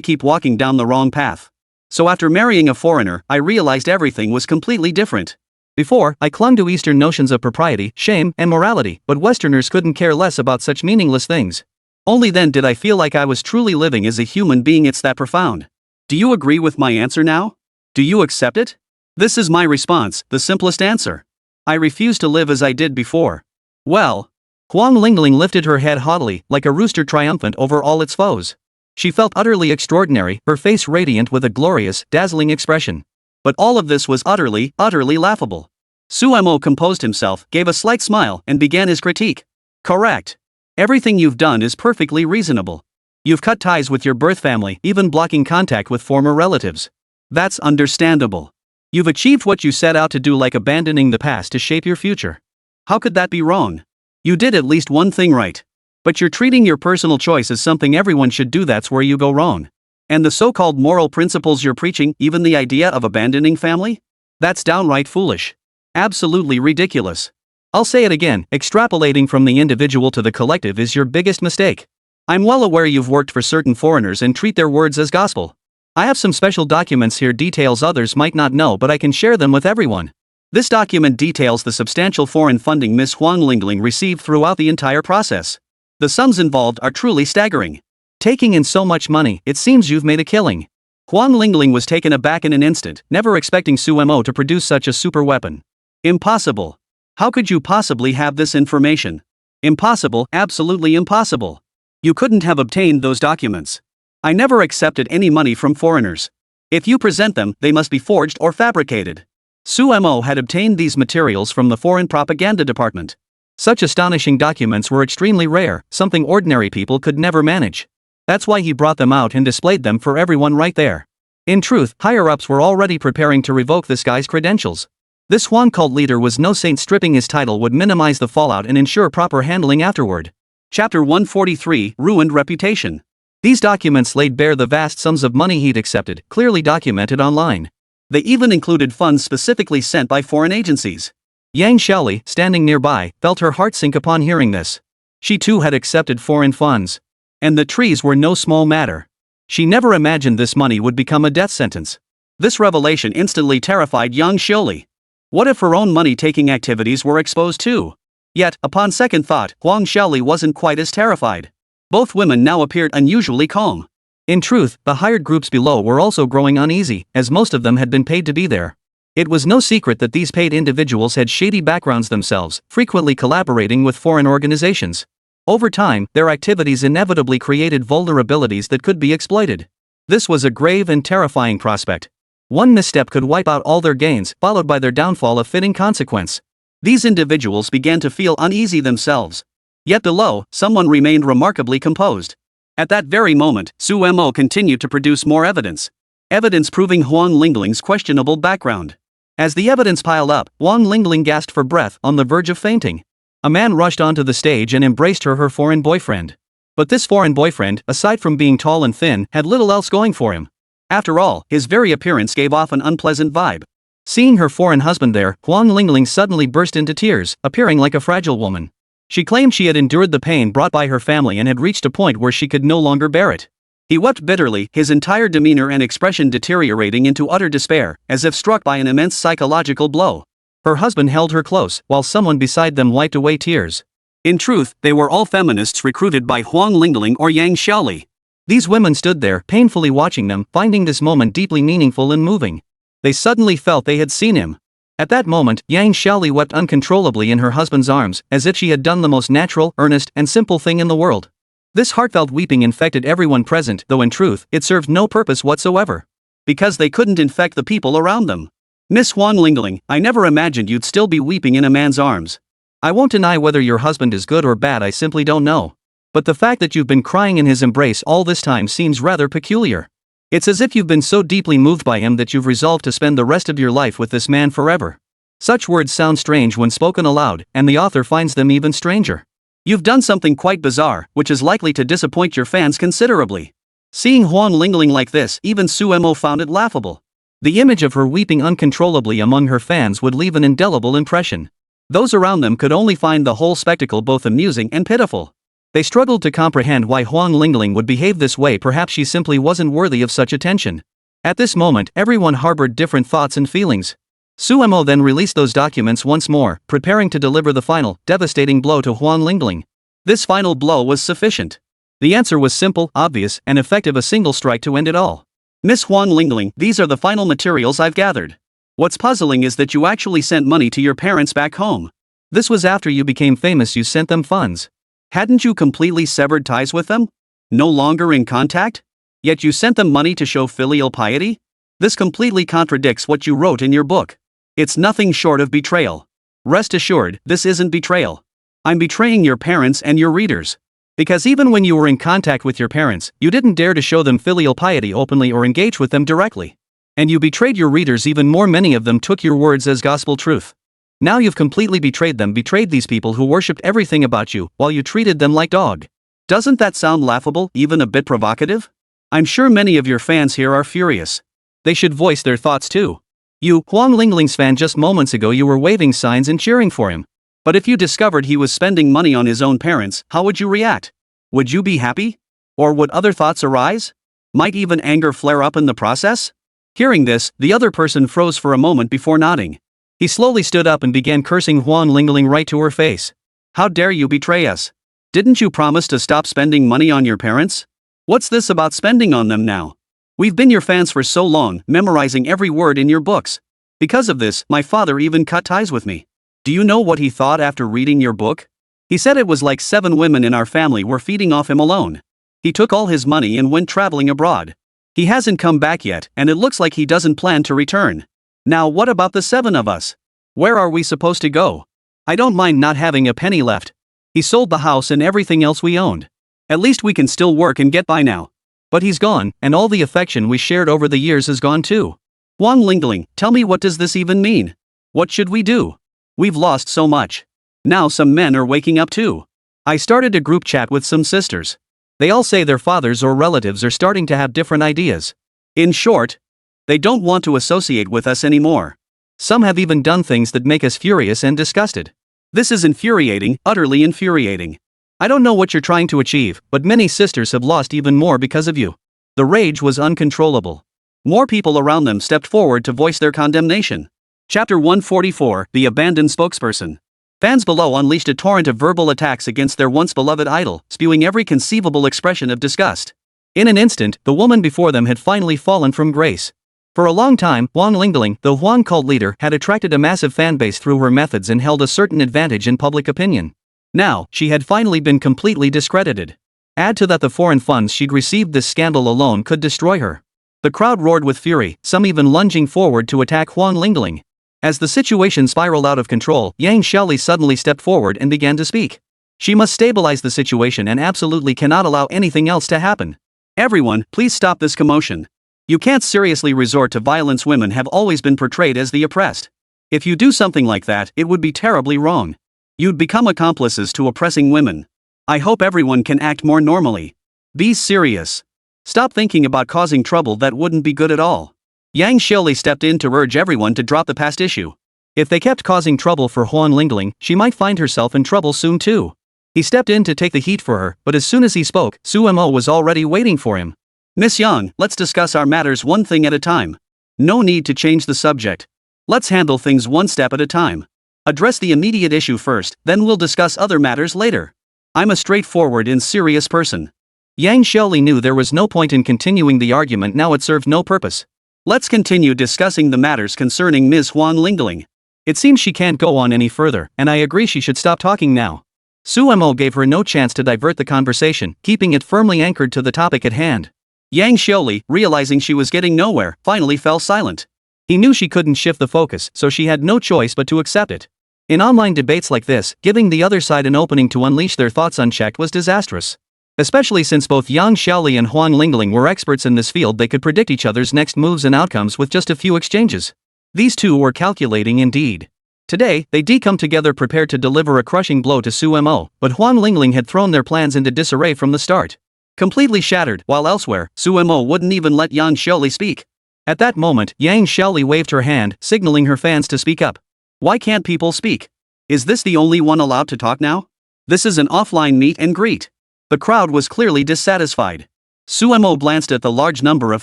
keep walking down the wrong path. So after marrying a foreigner, I realized everything was completely different. Before, I clung to Eastern notions of propriety, shame, and morality, but Westerners couldn't care less about such meaningless things. Only then did I feel like I was truly living as a human being. It's that profound. Do you agree with my answer now? Do you accept it? This is my response, the simplest answer. I refuse to live as I did before. Well, Huang Lingling lifted her head haughtily, like a rooster triumphant over all its foes. She felt utterly extraordinary, her face radiant with a glorious, dazzling expression. But all of this was utterly laughable. Suemo composed himself, gave a slight smile, and began his critique. Correct. Everything you've done is perfectly reasonable. You've cut ties with your birth family, even blocking contact with former relatives. That's understandable. You've achieved what you set out to do, like abandoning the past to shape your future. How could that be wrong? You did at least one thing right. But you're treating your personal choice as something everyone should do. That's where you go wrong. And the so-called moral principles you're preaching, even the idea of abandoning family? That's downright foolish. Absolutely ridiculous. I'll say it again, extrapolating from the individual to the collective is your biggest mistake. I'm well aware you've worked for certain foreigners and treat their words as gospel. I have some special documents here, details others might not know, but I can share them with everyone. This document details the substantial foreign funding Miss Huang Lingling received throughout the entire process. The sums involved are truly staggering. Taking in so much money, it seems you've made a killing. Huang Lingling was taken aback in an instant, never expecting Suemo to produce such a super weapon. Impossible. How could you possibly have this information? Impossible, absolutely impossible. You couldn't have obtained those documents. I never accepted any money from foreigners. If you present them, they must be forged or fabricated. Suemo had obtained these materials from the Foreign Propaganda Department. Such astonishing documents were extremely rare, something ordinary people could never manage. That's why he brought them out and displayed them for everyone right there. In truth, higher-ups were already preparing to revoke this guy's credentials. This Huang cult leader was no saint. Stripping his title would minimize the fallout and ensure proper handling afterward. Chapter 143, Ruined Reputation. These documents laid bare the vast sums of money he'd accepted, clearly documented online. They even included funds specifically sent by foreign agencies. Yang Xiaoli, standing nearby, felt her heart sink upon hearing this. She too had accepted foreign funds. And the trees were no small matter. She never imagined this money would become a death sentence. This revelation instantly terrified Yang Xiaoli. What if her own money-taking activities were exposed too? Yet, upon second thought, Huang Xiaoli wasn't quite as terrified. Both women now appeared unusually calm. In truth, the hired groups below were also growing uneasy, as most of them had been paid to be there. It was no secret that these paid individuals had shady backgrounds themselves, frequently collaborating with foreign organizations. Over time, their activities inevitably created vulnerabilities that could be exploited. This was a grave and terrifying prospect. One misstep could wipe out all their gains, followed by their downfall, a fitting consequence. These individuals began to feel uneasy themselves. Yet below, someone remained remarkably composed. At that very moment, Suemo continued to produce more evidence. Evidence proving Huang Lingling's questionable background. As the evidence piled up, Huang Lingling gasped for breath, on the verge of fainting. A man rushed onto the stage and embraced her foreign boyfriend. But this foreign boyfriend, aside from being tall and thin, had little else going for him. After all, his very appearance gave off an unpleasant vibe. Seeing her foreign husband there, Huang Lingling suddenly burst into tears, appearing like a fragile woman. She claimed she had endured the pain brought by her family and had reached a point where she could no longer bear it. He wept bitterly, his entire demeanor and expression deteriorating into utter despair, as if struck by an immense psychological blow. Her husband held her close, while someone beside them wiped away tears. In truth, they were all feminists recruited by Huang Lingling or Yang Xiaoli. These women stood there, painfully watching them, finding this moment deeply meaningful and moving. They suddenly felt they had seen him. At that moment, Yang Xiaoli wept uncontrollably in her husband's arms, as if she had done the most natural, earnest, and simple thing in the world. This heartfelt weeping infected everyone present, though in truth, it served no purpose whatsoever. Because they couldn't infect the people around them. Miss Huang Lingling, I never imagined you'd still be weeping in a man's arms. I won't deny whether your husband is good or bad, I simply don't know. But the fact that you've been crying in his embrace all this time seems rather peculiar. It's as if you've been so deeply moved by him that you've resolved to spend the rest of your life with this man forever. Such words sound strange when spoken aloud, and the author finds them even stranger. You've done something quite bizarre, which is likely to disappoint your fans considerably. Seeing Huang Lingling like this, even Suemo found it laughable. The image of her weeping uncontrollably among her fans would leave an indelible impression. Those around them could only find the whole spectacle both amusing and pitiful. They struggled to comprehend why Huang Lingling would behave this way. Perhaps she simply wasn't worthy of such attention. At this moment, everyone harbored different thoughts and feelings. Suemo then released those documents once more, preparing to deliver the final, devastating blow to Huang Lingling. This final blow was sufficient. The answer was simple, obvious, and effective, a single strike to end it all. Miss Huang Lingling, these are the final materials I've gathered. What's puzzling is that you actually sent money to your parents back home. This was after you became famous. You sent them funds. Hadn't you completely severed ties with them? No longer in contact? Yet you sent them money to show filial piety? This completely contradicts what you wrote in your book. It's nothing short of betrayal. Rest assured, this isn't betrayal. I'm betraying your parents and your readers. Because even when you were in contact with your parents, you didn't dare to show them filial piety openly or engage with them directly. And you betrayed your readers even more. Many of them took your words as gospel truth. Now you've completely betrayed them, betrayed these people who worshipped everything about you, while you treated them like dog. Doesn't that sound laughable, even a bit provocative? I'm sure many of your fans here are furious. They should voice their thoughts too. You, Huang Lingling's fan, just moments ago you were waving signs and cheering for him. But if you discovered he was spending money on his own parents, how would you react? Would you be happy? Or would other thoughts arise? Might even anger flare up in the process? Hearing this, the other person froze for a moment before nodding. He slowly stood up and began cursing Huang Lingling right to her face. How dare you betray us? Didn't you promise to stop spending money on your parents? What's this about spending on them now? We've been your fans for so long, memorizing every word in your books. Because of this, my father even cut ties with me. Do you know what he thought after reading your book? He said it was like 7 women in our family were feeding off him alone. He took all his money and went traveling abroad. He hasn't come back yet, and it looks like he doesn't plan to return. Now what about the 7 of us? Where are we supposed to go? I don't mind not having a penny left. He sold the house and everything else we owned. At least we can still work and get by now. But he's gone, and all the affection we shared over the years is gone too. Huang Lingling, tell me, what does this even mean? What should we do? We've lost so much. Now some men are waking up too. I started a group chat with some sisters. They all say their fathers or relatives are starting to have different ideas. In short, they don't want to associate with us anymore. Some have even done things that make us furious and disgusted. This is infuriating, utterly infuriating. I don't know what you're trying to achieve, but many sisters have lost even more because of you. The rage was uncontrollable. More people around them stepped forward to voice their condemnation. Chapter 144, The Abandoned Spokesperson. Fans below unleashed a torrent of verbal attacks against their once beloved idol, spewing every conceivable expression of disgust. In an instant, the woman before them had finally fallen from grace. For a long time, Huang Lingling, the Huang cult leader, had attracted a massive fanbase through her methods and held a certain advantage in public opinion. Now, she had finally been completely discredited. Add to that the foreign funds she'd received. This scandal alone could destroy her. The crowd roared with fury, some even lunging forward to attack Huang Lingling. As the situation spiraled out of control, Yang Xiaoli suddenly stepped forward and began to speak. She must stabilize the situation and absolutely cannot allow anything else to happen. Everyone, please stop this commotion. You can't seriously resort to violence. Women have always been portrayed as the oppressed. If you do something like that, it would be terribly wrong. You'd become accomplices to oppressing women. I hope everyone can act more normally. Be serious. Stop thinking about causing trouble. That wouldn't be good at all. Yang Xiaoli stepped in to urge everyone to drop the past issue. If they kept causing trouble for Huang Lingling, she might find herself in trouble soon too. He stepped in to take the heat for her, but as soon as he spoke, Su Mo was already waiting for him. Miss Yang, let's discuss our matters one thing at a time. No need to change the subject. Let's handle things one step at a time. Address the immediate issue first, then we'll discuss other matters later. I'm a straightforward and serious person. Yang Xiaoli knew there was no point in continuing the argument now. It served no purpose. Let's continue discussing the matters concerning Ms. Huang Lingling. It seems she can't go on any further, and I agree she should stop talking now. Su Mo gave her no chance to divert the conversation, keeping it firmly anchored to the topic at hand. Yang Xiaoli, realizing she was getting nowhere, finally fell silent. He knew she couldn't shift the focus, so she had no choice but to accept it. In online debates like this, giving the other side an opening to unleash their thoughts unchecked was disastrous. Especially since both Yang Xiaoli and Huang Lingling were experts in this field. They could predict each other's next moves and outcomes with just a few exchanges. These two were calculating indeed. Today, they'd come together prepared to deliver a crushing blow to Su Mo, but Huang Lingling had thrown their plans into disarray from the start. Completely shattered, while elsewhere, Su Mo wouldn't even let Yang Xiaoli speak. At that moment, Yang Xiaoli waved her hand, signaling her fans to speak up. Why can't people speak? Is this the only one allowed to talk now? This is an offline meet and greet. The crowd was clearly dissatisfied. Su Mo glanced at the large number of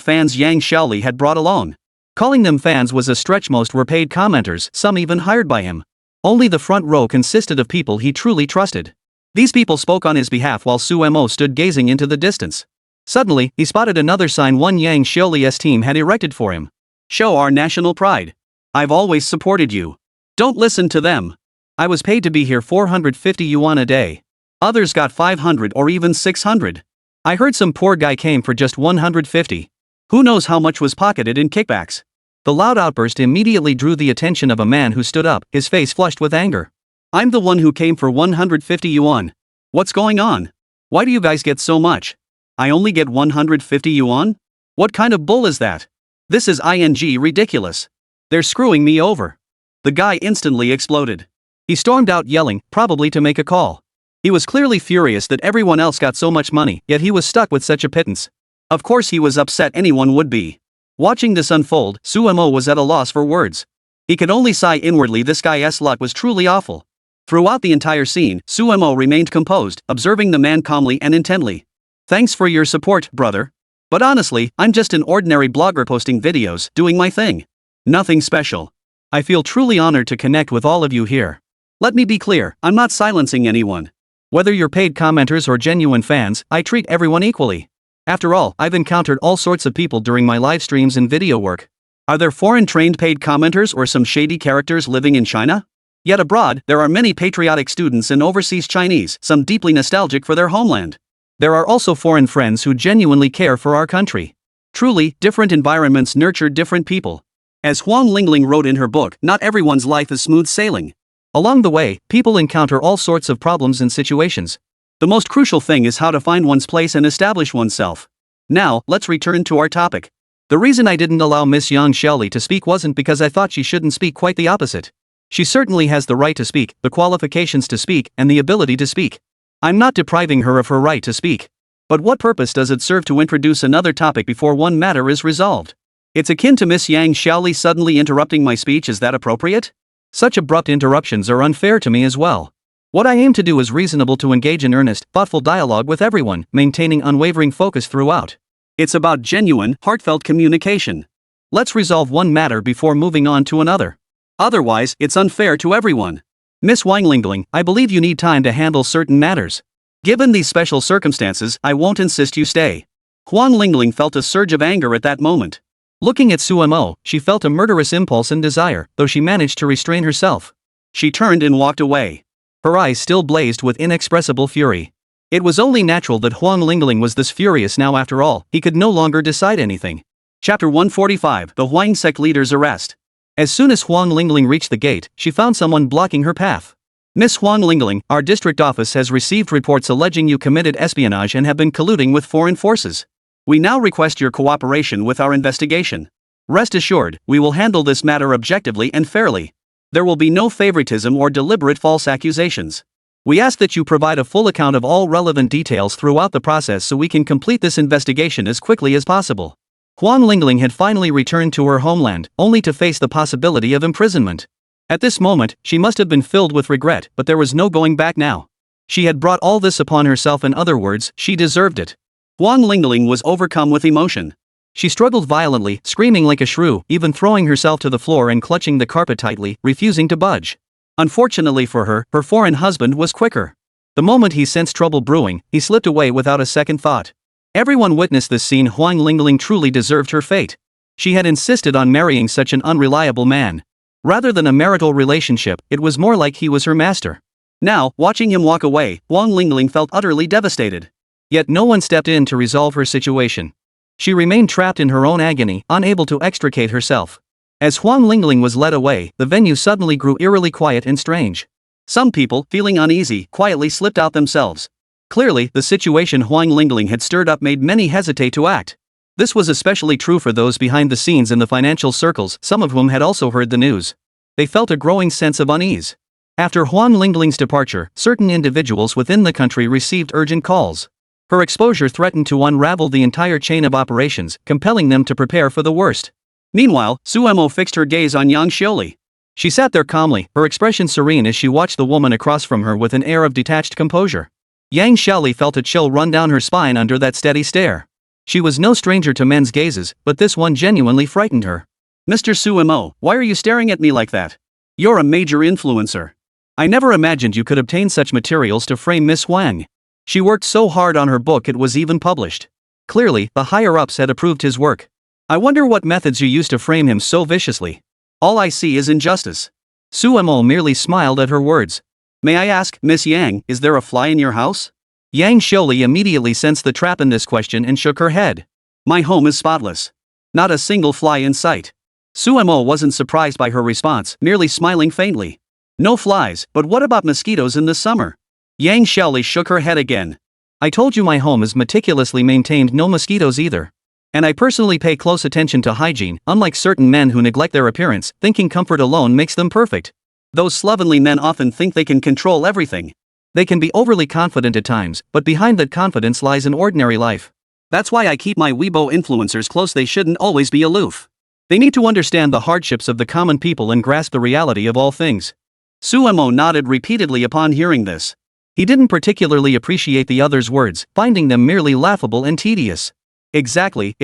fans Yang Xiaoli had brought along. Calling them fans was a stretch. Most were paid commenters, some even hired by him. Only the front row consisted of people he truly trusted. These people spoke on his behalf while Su Mo stood gazing into the distance. Suddenly, he spotted another sign one Yang Xiaoli's team had erected for him. Show our national pride. I've always supported you. Don't listen to them. I was paid to be here 450 yuan a day. Others got 500 or even 600. I heard some poor guy came for just 150. Who knows how much was pocketed in kickbacks? The loud outburst immediately drew the attention of a man who stood up, his face flushed with anger. I'm the one who came for 150 yuan. What's going on? Why do you guys get so much? I only get 150 yuan? What kind of bull is that? This is ridiculous. They're screwing me over. The guy instantly exploded. He stormed out yelling, probably to make a call. He was clearly furious that everyone else got so much money, yet he was stuck with such a pittance. Of course he was upset, anyone would be. Watching this unfold, Suemo was at a loss for words. He could only sigh inwardly. This guy's luck was truly awful. Throughout the entire scene, Suemo remained composed, observing the man calmly and intently. Thanks for your support, brother. But honestly, I'm just an ordinary blogger posting videos, doing my thing. Nothing special. I feel truly honored to connect with all of you here. Let me be clear, I'm not silencing anyone. Whether you're paid commenters or genuine fans, I treat everyone equally. After all, I've encountered all sorts of people during my live streams and video work. Are there foreign-trained paid commenters or some shady characters living in China? Yet abroad, there are many patriotic students and overseas Chinese, some deeply nostalgic for their homeland. There are also foreign friends who genuinely care for our country. Truly, different environments nurture different people. As Huang Lingling wrote in her book, not everyone's life is smooth sailing. Along the way, people encounter all sorts of problems and situations. The most crucial thing is how to find one's place and establish oneself. Now, let's return to our topic. The reason I didn't allow Miss Yang Xiaoli to speak wasn't because I thought she shouldn't speak, quite the opposite. She certainly has the right to speak, the qualifications to speak, and the ability to speak. I'm not depriving her of her right to speak. But what purpose does it serve to introduce another topic before one matter is resolved? It's akin to Miss Yang Xiaoli suddenly interrupting my speech. Is that appropriate? Such abrupt interruptions are unfair to me as well. What I aim to do is reasonable, to engage in earnest, thoughtful dialogue with everyone, maintaining unwavering focus throughout. It's about genuine, heartfelt communication. Let's resolve one matter before moving on to another. Otherwise, it's unfair to everyone. Miss Huang Lingling, I believe you need time to handle certain matters. Given these special circumstances, I won't insist you stay. Huang Lingling felt a surge of anger at that moment. Looking at Suemo, she felt a murderous impulse and desire, though she managed to restrain herself. She turned and walked away. Her eyes still blazed with inexpressible fury. It was only natural that Huang Lingling was this furious now. After all, he could no longer decide anything. Chapter 145, The Huang sect leader's arrest. As soon as Huang Lingling reached the gate, she found someone blocking her path. Miss Huang Lingling, our district office has received reports alleging you committed espionage and have been colluding with foreign forces. We now request your cooperation with our investigation. Rest assured, we will handle this matter objectively and fairly. There will be no favoritism or deliberate false accusations. We ask that you provide a full account of all relevant details throughout the process so we can complete this investigation as quickly as possible. Huang Lingling had finally returned to her homeland, only to face the possibility of imprisonment. At this moment, she must have been filled with regret, but there was no going back now. She had brought all this upon herself. In other words, she deserved it. Huang Lingling was overcome with emotion. She struggled violently, screaming like a shrew, even throwing herself to the floor and clutching the carpet tightly, refusing to budge. Unfortunately for her, her foreign husband was quicker. The moment he sensed trouble brewing, he slipped away without a second thought. Everyone witnessed this scene. Huang Lingling truly deserved her fate. She had insisted on marrying such an unreliable man. Rather than a marital relationship, it was more like he was her master. Now, watching him walk away, Huang Lingling felt utterly devastated. Yet no one stepped in to resolve her situation. She remained trapped in her own agony, unable to extricate herself. As Huang Lingling was led away, the venue suddenly grew eerily quiet and strange. Some people, feeling uneasy, quietly slipped out themselves. Clearly, the situation Huang Lingling had stirred up made many hesitate to act. This was especially true for those behind the scenes in the financial circles, some of whom had also heard the news. They felt a growing sense of unease. After Huang Lingling's departure, certain individuals within the country received urgent calls. Her exposure threatened to unravel the entire chain of operations, compelling them to prepare for the worst. Meanwhile, Suemo fixed her gaze on Yang Xiaoli. She sat there calmly, her expression serene as she watched the woman across from her with an air of detached composure. Yang Xiaoli felt a chill run down her spine under that steady stare. She was no stranger to men's gazes, but this one genuinely frightened her. Mr. Suemo, why are you staring at me like that? You're a major influencer. I never imagined you could obtain such materials to frame Miss Huang. She worked so hard on her book it was even published. Clearly, the higher-ups had approved his work. I wonder what methods you used to frame him so viciously. All I see is injustice. Suemo merely smiled at her words. May I ask, Miss Yang, is there a fly in your house? Yang Xiaoli immediately sensed the trap in this question and shook her head. My home is spotless. Not a single fly in sight. Suemo wasn't surprised by her response, merely smiling faintly. No flies, but what about mosquitoes in the summer? Yang Xiaoli shook her head again. I told you my home is meticulously maintained, no mosquitoes either. And I personally pay close attention to hygiene, unlike certain men who neglect their appearance, thinking comfort alone makes them perfect. Those slovenly men often think they can control everything. They can be overly confident at times, but behind that confidence lies an ordinary life. That's why I keep my Weibo influencers close. They shouldn't always be aloof. They need to understand the hardships of the common people and grasp the reality of all things. Suemo nodded repeatedly upon hearing this. He didn't particularly appreciate the other's words, finding them merely laughable and tedious. Exactly.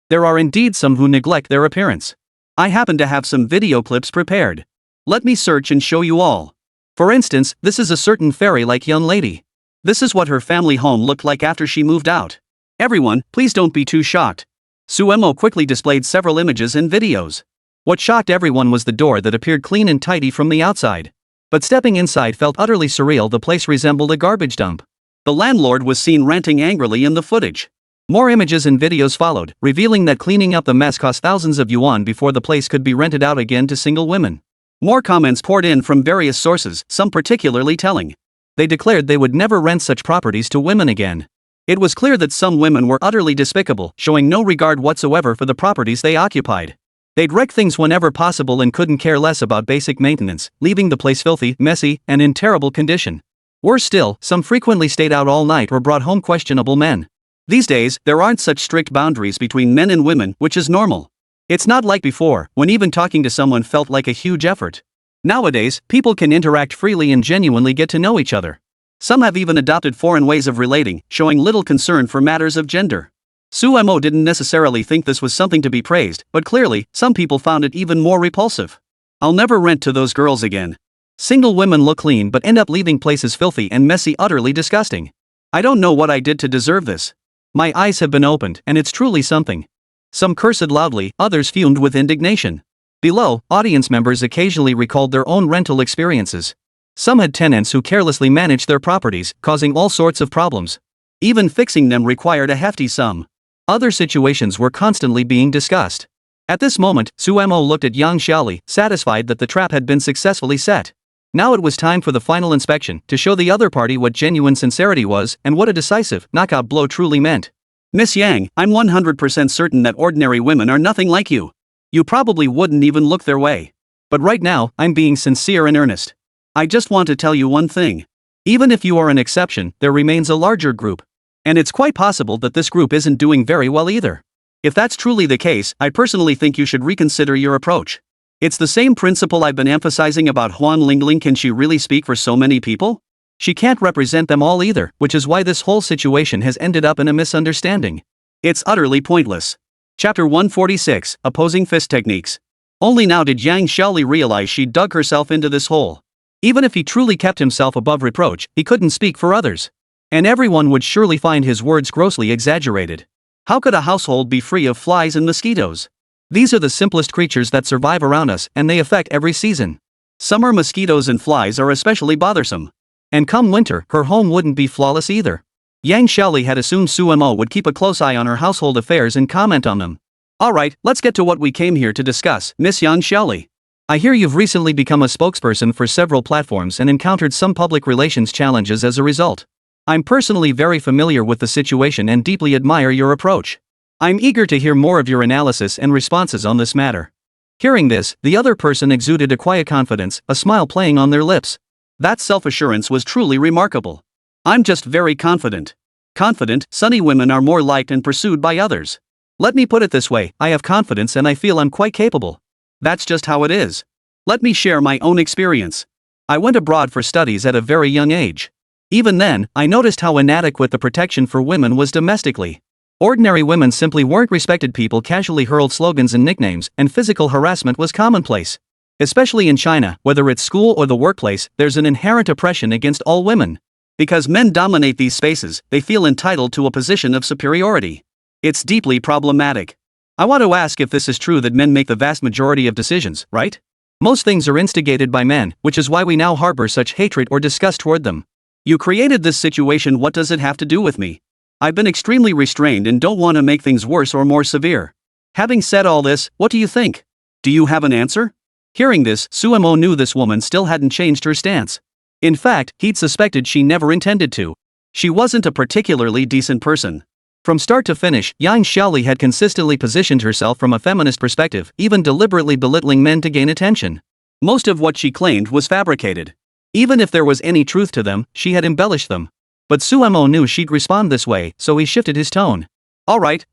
There are indeed some who neglect their appearance. I happen to have some video clips prepared. Let me search and show you all. For instance, this is a certain fairy-like young lady. This is what her family home looked like after she moved out. Everyone, please don't be too shocked. Suemo quickly displayed several images and videos. What shocked everyone was the door that appeared clean and tidy from the outside. But stepping inside felt utterly surreal. The place resembled a garbage dump. The landlord was seen ranting angrily in the footage. More images and videos followed, revealing that cleaning up the mess cost thousands of yuan before the place could be rented out again to single women. More comments poured in from various sources, some particularly telling. They declared they would never rent such properties to women again. It was clear that some women were utterly despicable, showing no regard whatsoever for the properties they occupied. They'd wreck things whenever possible and couldn't care less about basic maintenance, leaving the place filthy, messy, and in terrible condition. Worse still, some frequently stayed out all night or brought home questionable men. These days, there aren't such strict boundaries between men and women, which is normal. It's not like before, when even talking to someone felt like a huge effort. Nowadays, people can interact freely and genuinely get to know each other. Some have even adopted foreign ways of relating, showing little concern for matters of gender. Suemo didn't necessarily think this was something to be praised, but clearly, some people found it even more repulsive. I'll never rent to those girls again. Single women look clean but end up leaving places filthy and messy, utterly disgusting. I don't know what I did to deserve this. My eyes have been opened, and it's truly something. Some cursed loudly, others fumed with indignation. Below, audience members occasionally recalled their own rental experiences. Some had tenants who carelessly managed their properties, causing all sorts of problems. Even fixing them required a hefty sum. Other situations were constantly being discussed. At this moment, Suemo looked at Yang Xiaoli, satisfied that the trap had been successfully set. Now it was time for the final inspection, to show the other party what genuine sincerity was, and what a decisive, knockout blow truly meant. Miss Yang, I'm 100% certain that ordinary women are nothing like you. You probably wouldn't even look their way. But right now, I'm being sincere and earnest. I just want to tell you one thing. Even if you are an exception, there remains a larger group. And it's quite possible that this group isn't doing very well either. If that's truly the case, I personally think you should reconsider your approach. It's the same principle I've been emphasizing about Huan Lingling. Can she really speak for so many people? She can't represent them all either, which is why this whole situation has ended up in a misunderstanding. It's utterly pointless. Chapter 146, Opposing Fist Techniques. Only now did Yang Xiaoli realize she'd dug herself into this hole. Even if he truly kept himself above reproach, he couldn't speak for others. And everyone would surely find his words grossly exaggerated. How could a household be free of flies and mosquitoes? These are the simplest creatures that survive around us, and they affect every season. Summer mosquitoes and flies are especially bothersome. And come winter, her home wouldn't be flawless either. Yang Xiaoli had assumed Suemo would keep a close eye on her household affairs and comment on them. Alright, let's get to what we came here to discuss, Miss Yang Xiaoli. I hear you've recently become a spokesperson for several platforms and encountered some public relations challenges as a result. I'm personally very familiar with the situation and deeply admire your approach. I'm eager to hear more of your analysis and responses on this matter. Hearing this, the other person exuded a quiet confidence, a smile playing on their lips. That self-assurance was truly remarkable. I'm just very confident. Confident, sunny women are more liked and pursued by others. Let me put it this way, I have confidence and I feel I'm quite capable. That's just how it is. Let me share my own experience. I went abroad for studies at a very young age. Even then, I noticed how inadequate the protection for women was domestically. Ordinary women simply weren't respected. People casually hurled slogans and nicknames, and physical harassment was commonplace. Especially in China, whether it's school or the workplace, there's an inherent oppression against all women. Because men dominate these spaces, they feel entitled to a position of superiority. It's deeply problematic. I want to ask if this is true that men make the vast majority of decisions, right? Most things are instigated by men, which is why we now harbor such hatred or disgust toward them. You created this situation, what does it have to do with me? I've been extremely restrained and don't want to make things worse or more severe. Having said all this, what do you think? Do you have an answer? Hearing this, Suemo knew this woman still hadn't changed her stance. In fact, he'd suspected she never intended to. She wasn't a particularly decent person. From start to finish, Yang Xiaoli had consistently positioned herself from a feminist perspective, even deliberately belittling men to gain attention. Most of what she claimed was fabricated. Even if there was any truth to them, she had embellished them. But Suemo knew she'd respond this way, so he shifted his tone. Alright.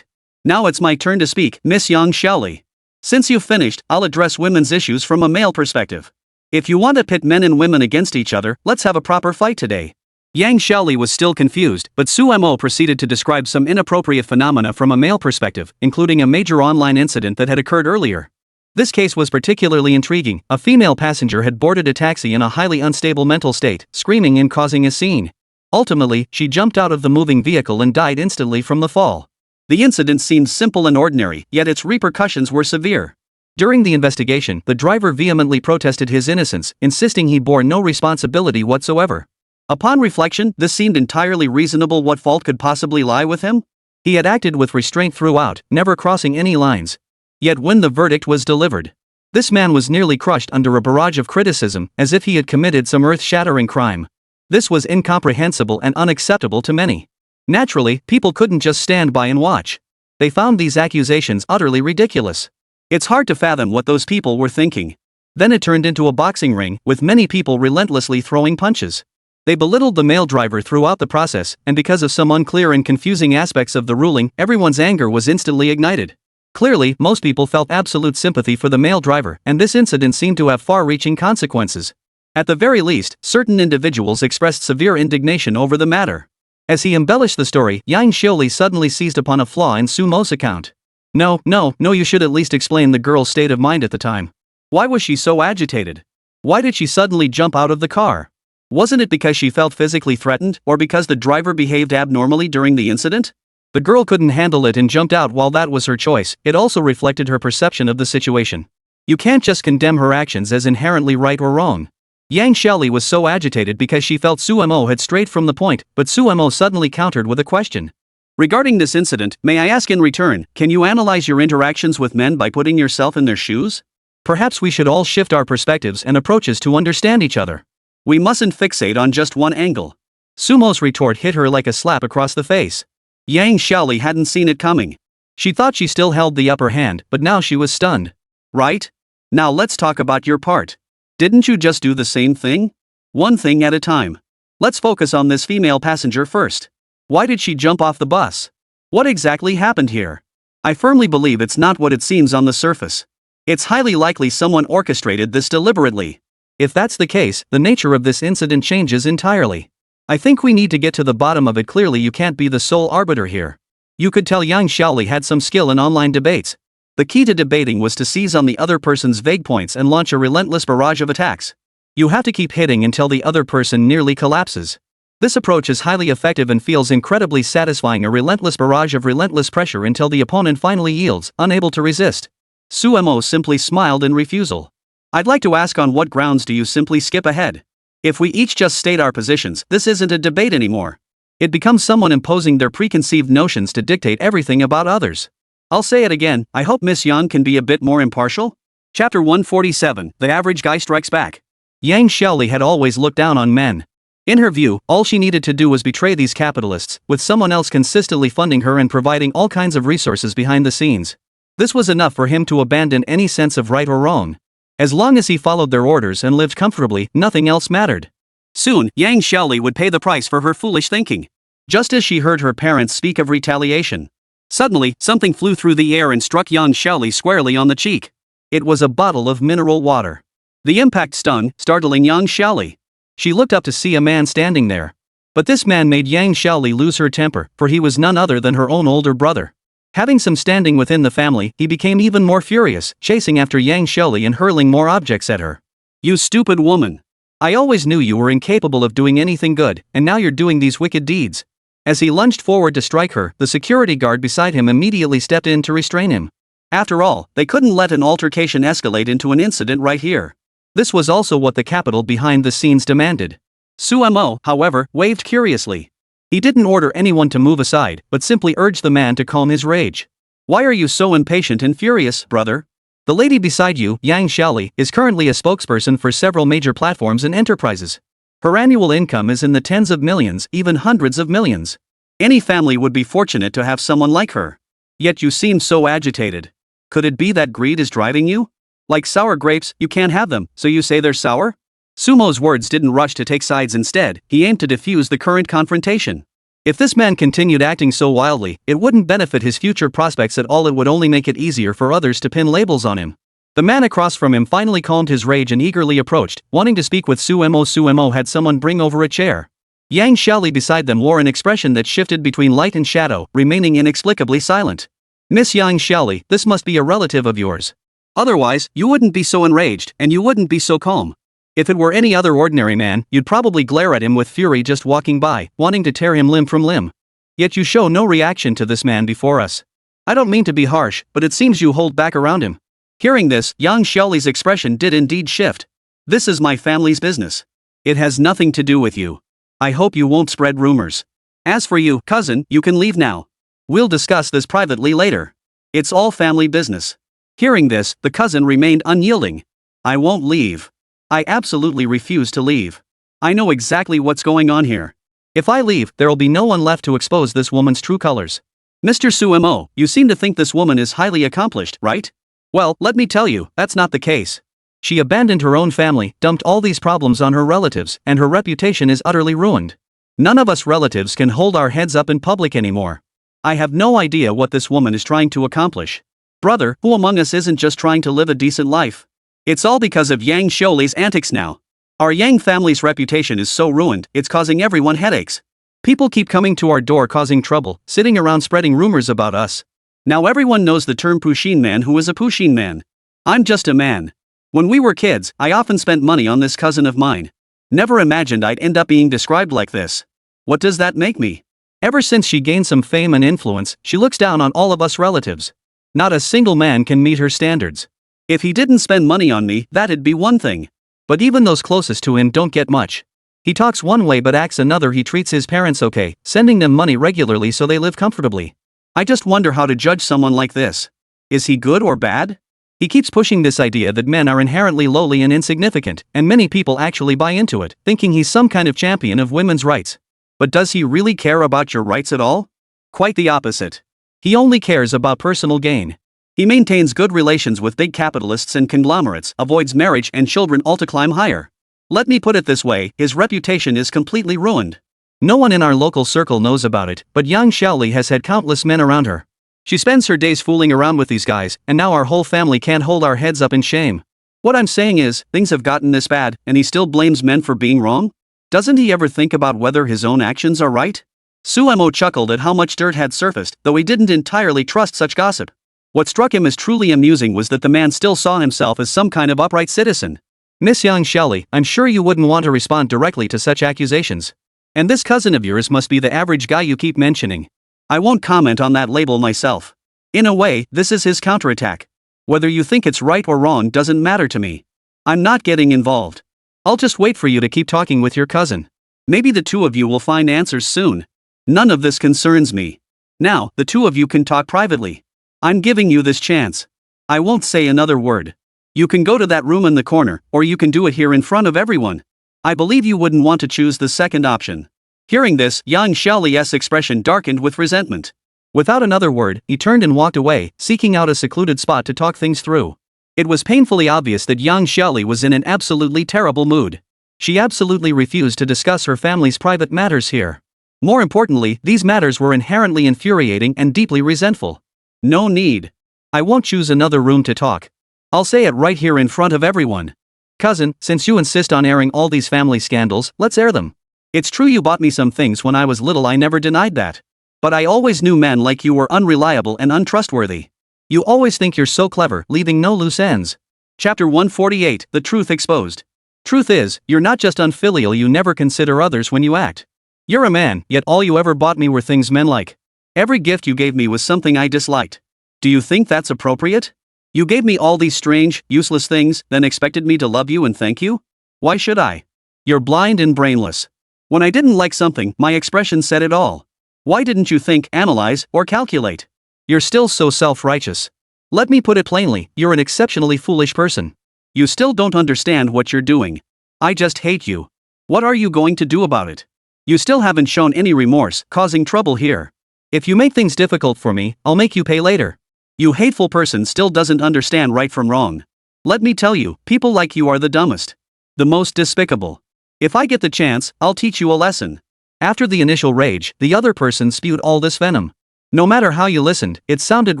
Now it's my turn to speak, Miss Yang Xiaoli. Since you've finished, I'll address women's issues from a male perspective. If you want to pit men and women against each other, let's have a proper fight today. Yang Xiaoli was still confused, but Suemo proceeded to describe some inappropriate phenomena from a male perspective, including a major online incident that had occurred earlier. This case was particularly intriguing. A female passenger had boarded a taxi in a highly unstable mental state, screaming and causing a scene. Ultimately, she jumped out of the moving vehicle and died instantly from the fall. The incident seemed simple and ordinary, yet its repercussions were severe. During the investigation, the driver vehemently protested his innocence, insisting he bore no responsibility whatsoever. Upon reflection, this seemed entirely reasonable. What fault could possibly lie with him? He had acted with restraint throughout, never crossing any lines. Yet when the verdict was delivered, this man was nearly crushed under a barrage of criticism, as if he had committed some earth-shattering crime. This was incomprehensible and unacceptable to many. Naturally, people couldn't just stand by and watch. They found these accusations utterly ridiculous. It's hard to fathom what those people were thinking. Then it turned into a boxing ring, with many people relentlessly throwing punches. They belittled the male driver throughout the process, and because of some unclear and confusing aspects of the ruling, everyone's anger was instantly ignited. Clearly, most people felt absolute sympathy for the male driver, and this incident seemed to have far-reaching consequences. At the very least, certain individuals expressed severe indignation over the matter. As he embellished the story, Yang Xiaoli suddenly seized upon a flaw in Sumo's account. No, you should at least explain the girl's state of mind at the time. Why was she so agitated? Why did she suddenly jump out of the car? Wasn't it because she felt physically threatened, or because the driver behaved abnormally during the incident? The girl couldn't handle it and jumped out. While that was her choice, it also reflected her perception of the situation. You can't just condemn her actions as inherently right or wrong. Yang Xiaoli was so agitated because she felt Suemo had strayed from the point, but Suemo suddenly countered with a question. Regarding this incident, may I ask in return, can you analyze your interactions with men by putting yourself in their shoes? Perhaps we should all shift our perspectives and approaches to understand each other. We mustn't fixate on just one angle. Sumo's retort hit her like a slap across the face. Yang Xiaoli hadn't seen it coming. She thought she still held the upper hand, but now she was stunned. Right? Now let's talk about your part. Didn't you just do the same thing? One thing at a time. Let's focus on this female passenger first. Why did she jump off the bus? What exactly happened here? I firmly believe it's not what it seems on the surface. It's highly likely someone orchestrated this deliberately. If that's the case, the nature of this incident changes entirely. I think we need to get to the bottom of it. Clearly you can't be the sole arbiter here. You could tell Yang Xiaoli had some skill in online debates. The key to debating was to seize on the other person's vague points and launch a relentless barrage of attacks. You have to keep hitting until the other person nearly collapses. This approach is highly effective and feels incredibly satisfying, a relentless barrage of relentless pressure until the opponent finally yields, unable to resist. Suemo simply smiled in refusal. I'd like to ask, on what grounds do you simply skip ahead? If we each just state our positions, this isn't a debate anymore. It becomes someone imposing their preconceived notions to dictate everything about others. I'll say it again, I hope Miss Yang can be a bit more impartial. Chapter 147, The Average Guy Strikes Back. Yang Xiaoli had always looked down on men. In her view, all she needed to do was betray these capitalists, with someone else consistently funding her and providing all kinds of resources behind the scenes. This was enough for him to abandon any sense of right or wrong. As long as he followed their orders and lived comfortably, nothing else mattered. Soon, Yang Xiaoli would pay the price for her foolish thinking. Just as she heard her parents speak of retaliation, suddenly, something flew through the air and struck Yang Xiaoli squarely on the cheek. It was a bottle of mineral water. The impact stung, startling Yang Xiaoli. She looked up to see a man standing there. But this man made Yang Xiaoli lose her temper, for he was none other than her own older brother. Having some standing within the family, he became even more furious, chasing after Yang Xiaoli and hurling more objects at her. You stupid woman! I always knew you were incapable of doing anything good, and now you're doing these wicked deeds. As he lunged forward to strike her, the security guard beside him immediately stepped in to restrain him. After all, they couldn't let an altercation escalate into an incident right here. This was also what the capital behind the scenes demanded. Sumo, however, waved curiously. He didn't order anyone to move aside, but simply urged the man to calm his rage. Why are you so impatient and furious, brother? The lady beside you, Yang Xiaoli, is currently a spokesperson for several major platforms and enterprises. Her annual income is in the tens of millions, even hundreds of millions. Any family would be fortunate to have someone like her. Yet you seem so agitated. Could it be that greed is driving you? Like sour grapes, you can't have them, so you say they're sour? Sumo's words didn't rush to take sides. Instead, he aimed to defuse the current confrontation. If this man continued acting so wildly, it wouldn't benefit his future prospects at all. It would only make it easier for others to pin labels on him. The man across from him finally calmed his rage and eagerly approached, wanting to speak with Sumo. Sumo had someone bring over a chair. Yang Xiaoli beside them wore an expression that shifted between light and shadow, remaining inexplicably silent. Miss Yang Xiaoli, this must be a relative of yours. Otherwise, you wouldn't be so enraged, and you wouldn't be so calm. If it were any other ordinary man, you'd probably glare at him with fury just walking by, wanting to tear him limb from limb. Yet you show no reaction to this man before us. I don't mean to be harsh, but it seems you hold back around him. Hearing this, Yang Xiaoli's expression did indeed shift. This is my family's business. It has nothing to do with you. I hope you won't spread rumors. As for you, cousin, you can leave now. We'll discuss this privately later. It's all family business. Hearing this, the cousin remained unyielding. I won't leave. I absolutely refuse to leave. I know exactly what's going on here. If I leave, there'll be no one left to expose this woman's true colors. Mr. Sumo, you seem to think this woman is highly accomplished, right? Well, let me tell you, that's not the case. She abandoned her own family, dumped all these problems on her relatives, and her reputation is utterly ruined. None of us relatives can hold our heads up in public anymore. I have no idea what this woman is trying to accomplish. Brother, who among us isn't just trying to live a decent life? It's all because of Yang Xiaoli's antics now. Our Yang family's reputation is so ruined, it's causing everyone headaches. People keep coming to our door causing trouble, sitting around spreading rumors about us. Now everyone knows the term Pushin man. Who is a Pushin man? I'm just a man. When we were kids, I often spent money on this cousin of mine. Never imagined I'd end up being described like this. What does that make me? Ever since she gained some fame and influence, she looks down on all of us relatives. Not a single man can meet her standards. If he didn't spend money on me, that'd be one thing. But even those closest to him don't get much. He talks one way but acts another. He treats his parents okay, sending them money regularly so they live comfortably. I just wonder how to judge someone like this. Is he good or bad? He keeps pushing this idea that men are inherently lowly and insignificant, and many people actually buy into it, thinking he's some kind of champion of women's rights. But does he really care about your rights at all? Quite the opposite. He only cares about personal gain. He maintains good relations with big capitalists and conglomerates, avoids marriage and children, all to climb higher. Let me put it this way, his reputation is completely ruined. No one in our local circle knows about it, but Yang Xiaoli has had countless men around her. She spends her days fooling around with these guys, and now our whole family can't hold our heads up in shame. What I'm saying is, things have gotten this bad, and he still blames men for being wrong? Doesn't he ever think about whether his own actions are right? Sumo chuckled at how much dirt had surfaced, though he didn't entirely trust such gossip. What struck him as truly amusing was that the man still saw himself as some kind of upright citizen. Miss Yang Xiaoli, I'm sure you wouldn't want to respond directly to such accusations. And this cousin of yours must be the average guy you keep mentioning. I won't comment on that label myself. In a way, this is his counterattack. Whether you think it's right or wrong doesn't matter to me. I'm not getting involved. I'll just wait for you to keep talking with your cousin. Maybe the two of you will find answers soon. None of this concerns me. Now, the two of you can talk privately. I'm giving you this chance. I won't say another word. You can go to that room in the corner, or you can do it here in front of everyone. I believe you wouldn't want to choose the second option. Hearing this, Yang Xiaoli's expression darkened with resentment. Without another word, he turned and walked away, seeking out a secluded spot to talk things through. It was painfully obvious that Yang Xiaoli was in an absolutely terrible mood. She absolutely refused to discuss her family's private matters here. More importantly, these matters were inherently infuriating and deeply resentful. No need. I won't choose another room to talk. I'll say it right here in front of everyone. Cousin, since you insist on airing all these family scandals, let's air them. It's true you bought me some things when I was little, I never denied that. But I always knew men like you were unreliable and untrustworthy. You always think you're so clever, leaving no loose ends. Chapter 148, The Truth Exposed. Truth is, you're not just unfilial, you never consider others when you act. You're a man, yet all you ever bought me were things men like. Every gift you gave me was something I disliked. Do you think that's appropriate? You gave me all these strange, useless things, then expected me to love you and thank you? Why should I? You're blind and brainless. When I didn't like something, my expression said it all. Why didn't you think, analyze, or calculate? You're still so self-righteous. Let me put it plainly, you're an exceptionally foolish person. You still don't understand what you're doing. I just hate you. What are you going to do about it? You still haven't shown any remorse, causing trouble here. If you make things difficult for me, I'll make you pay later. You hateful person still doesn't understand right from wrong. Let me tell you, people like you are the dumbest. The most despicable. If I get the chance, I'll teach you a lesson. After the initial rage, the other person spewed all this venom. No matter how you listened, it sounded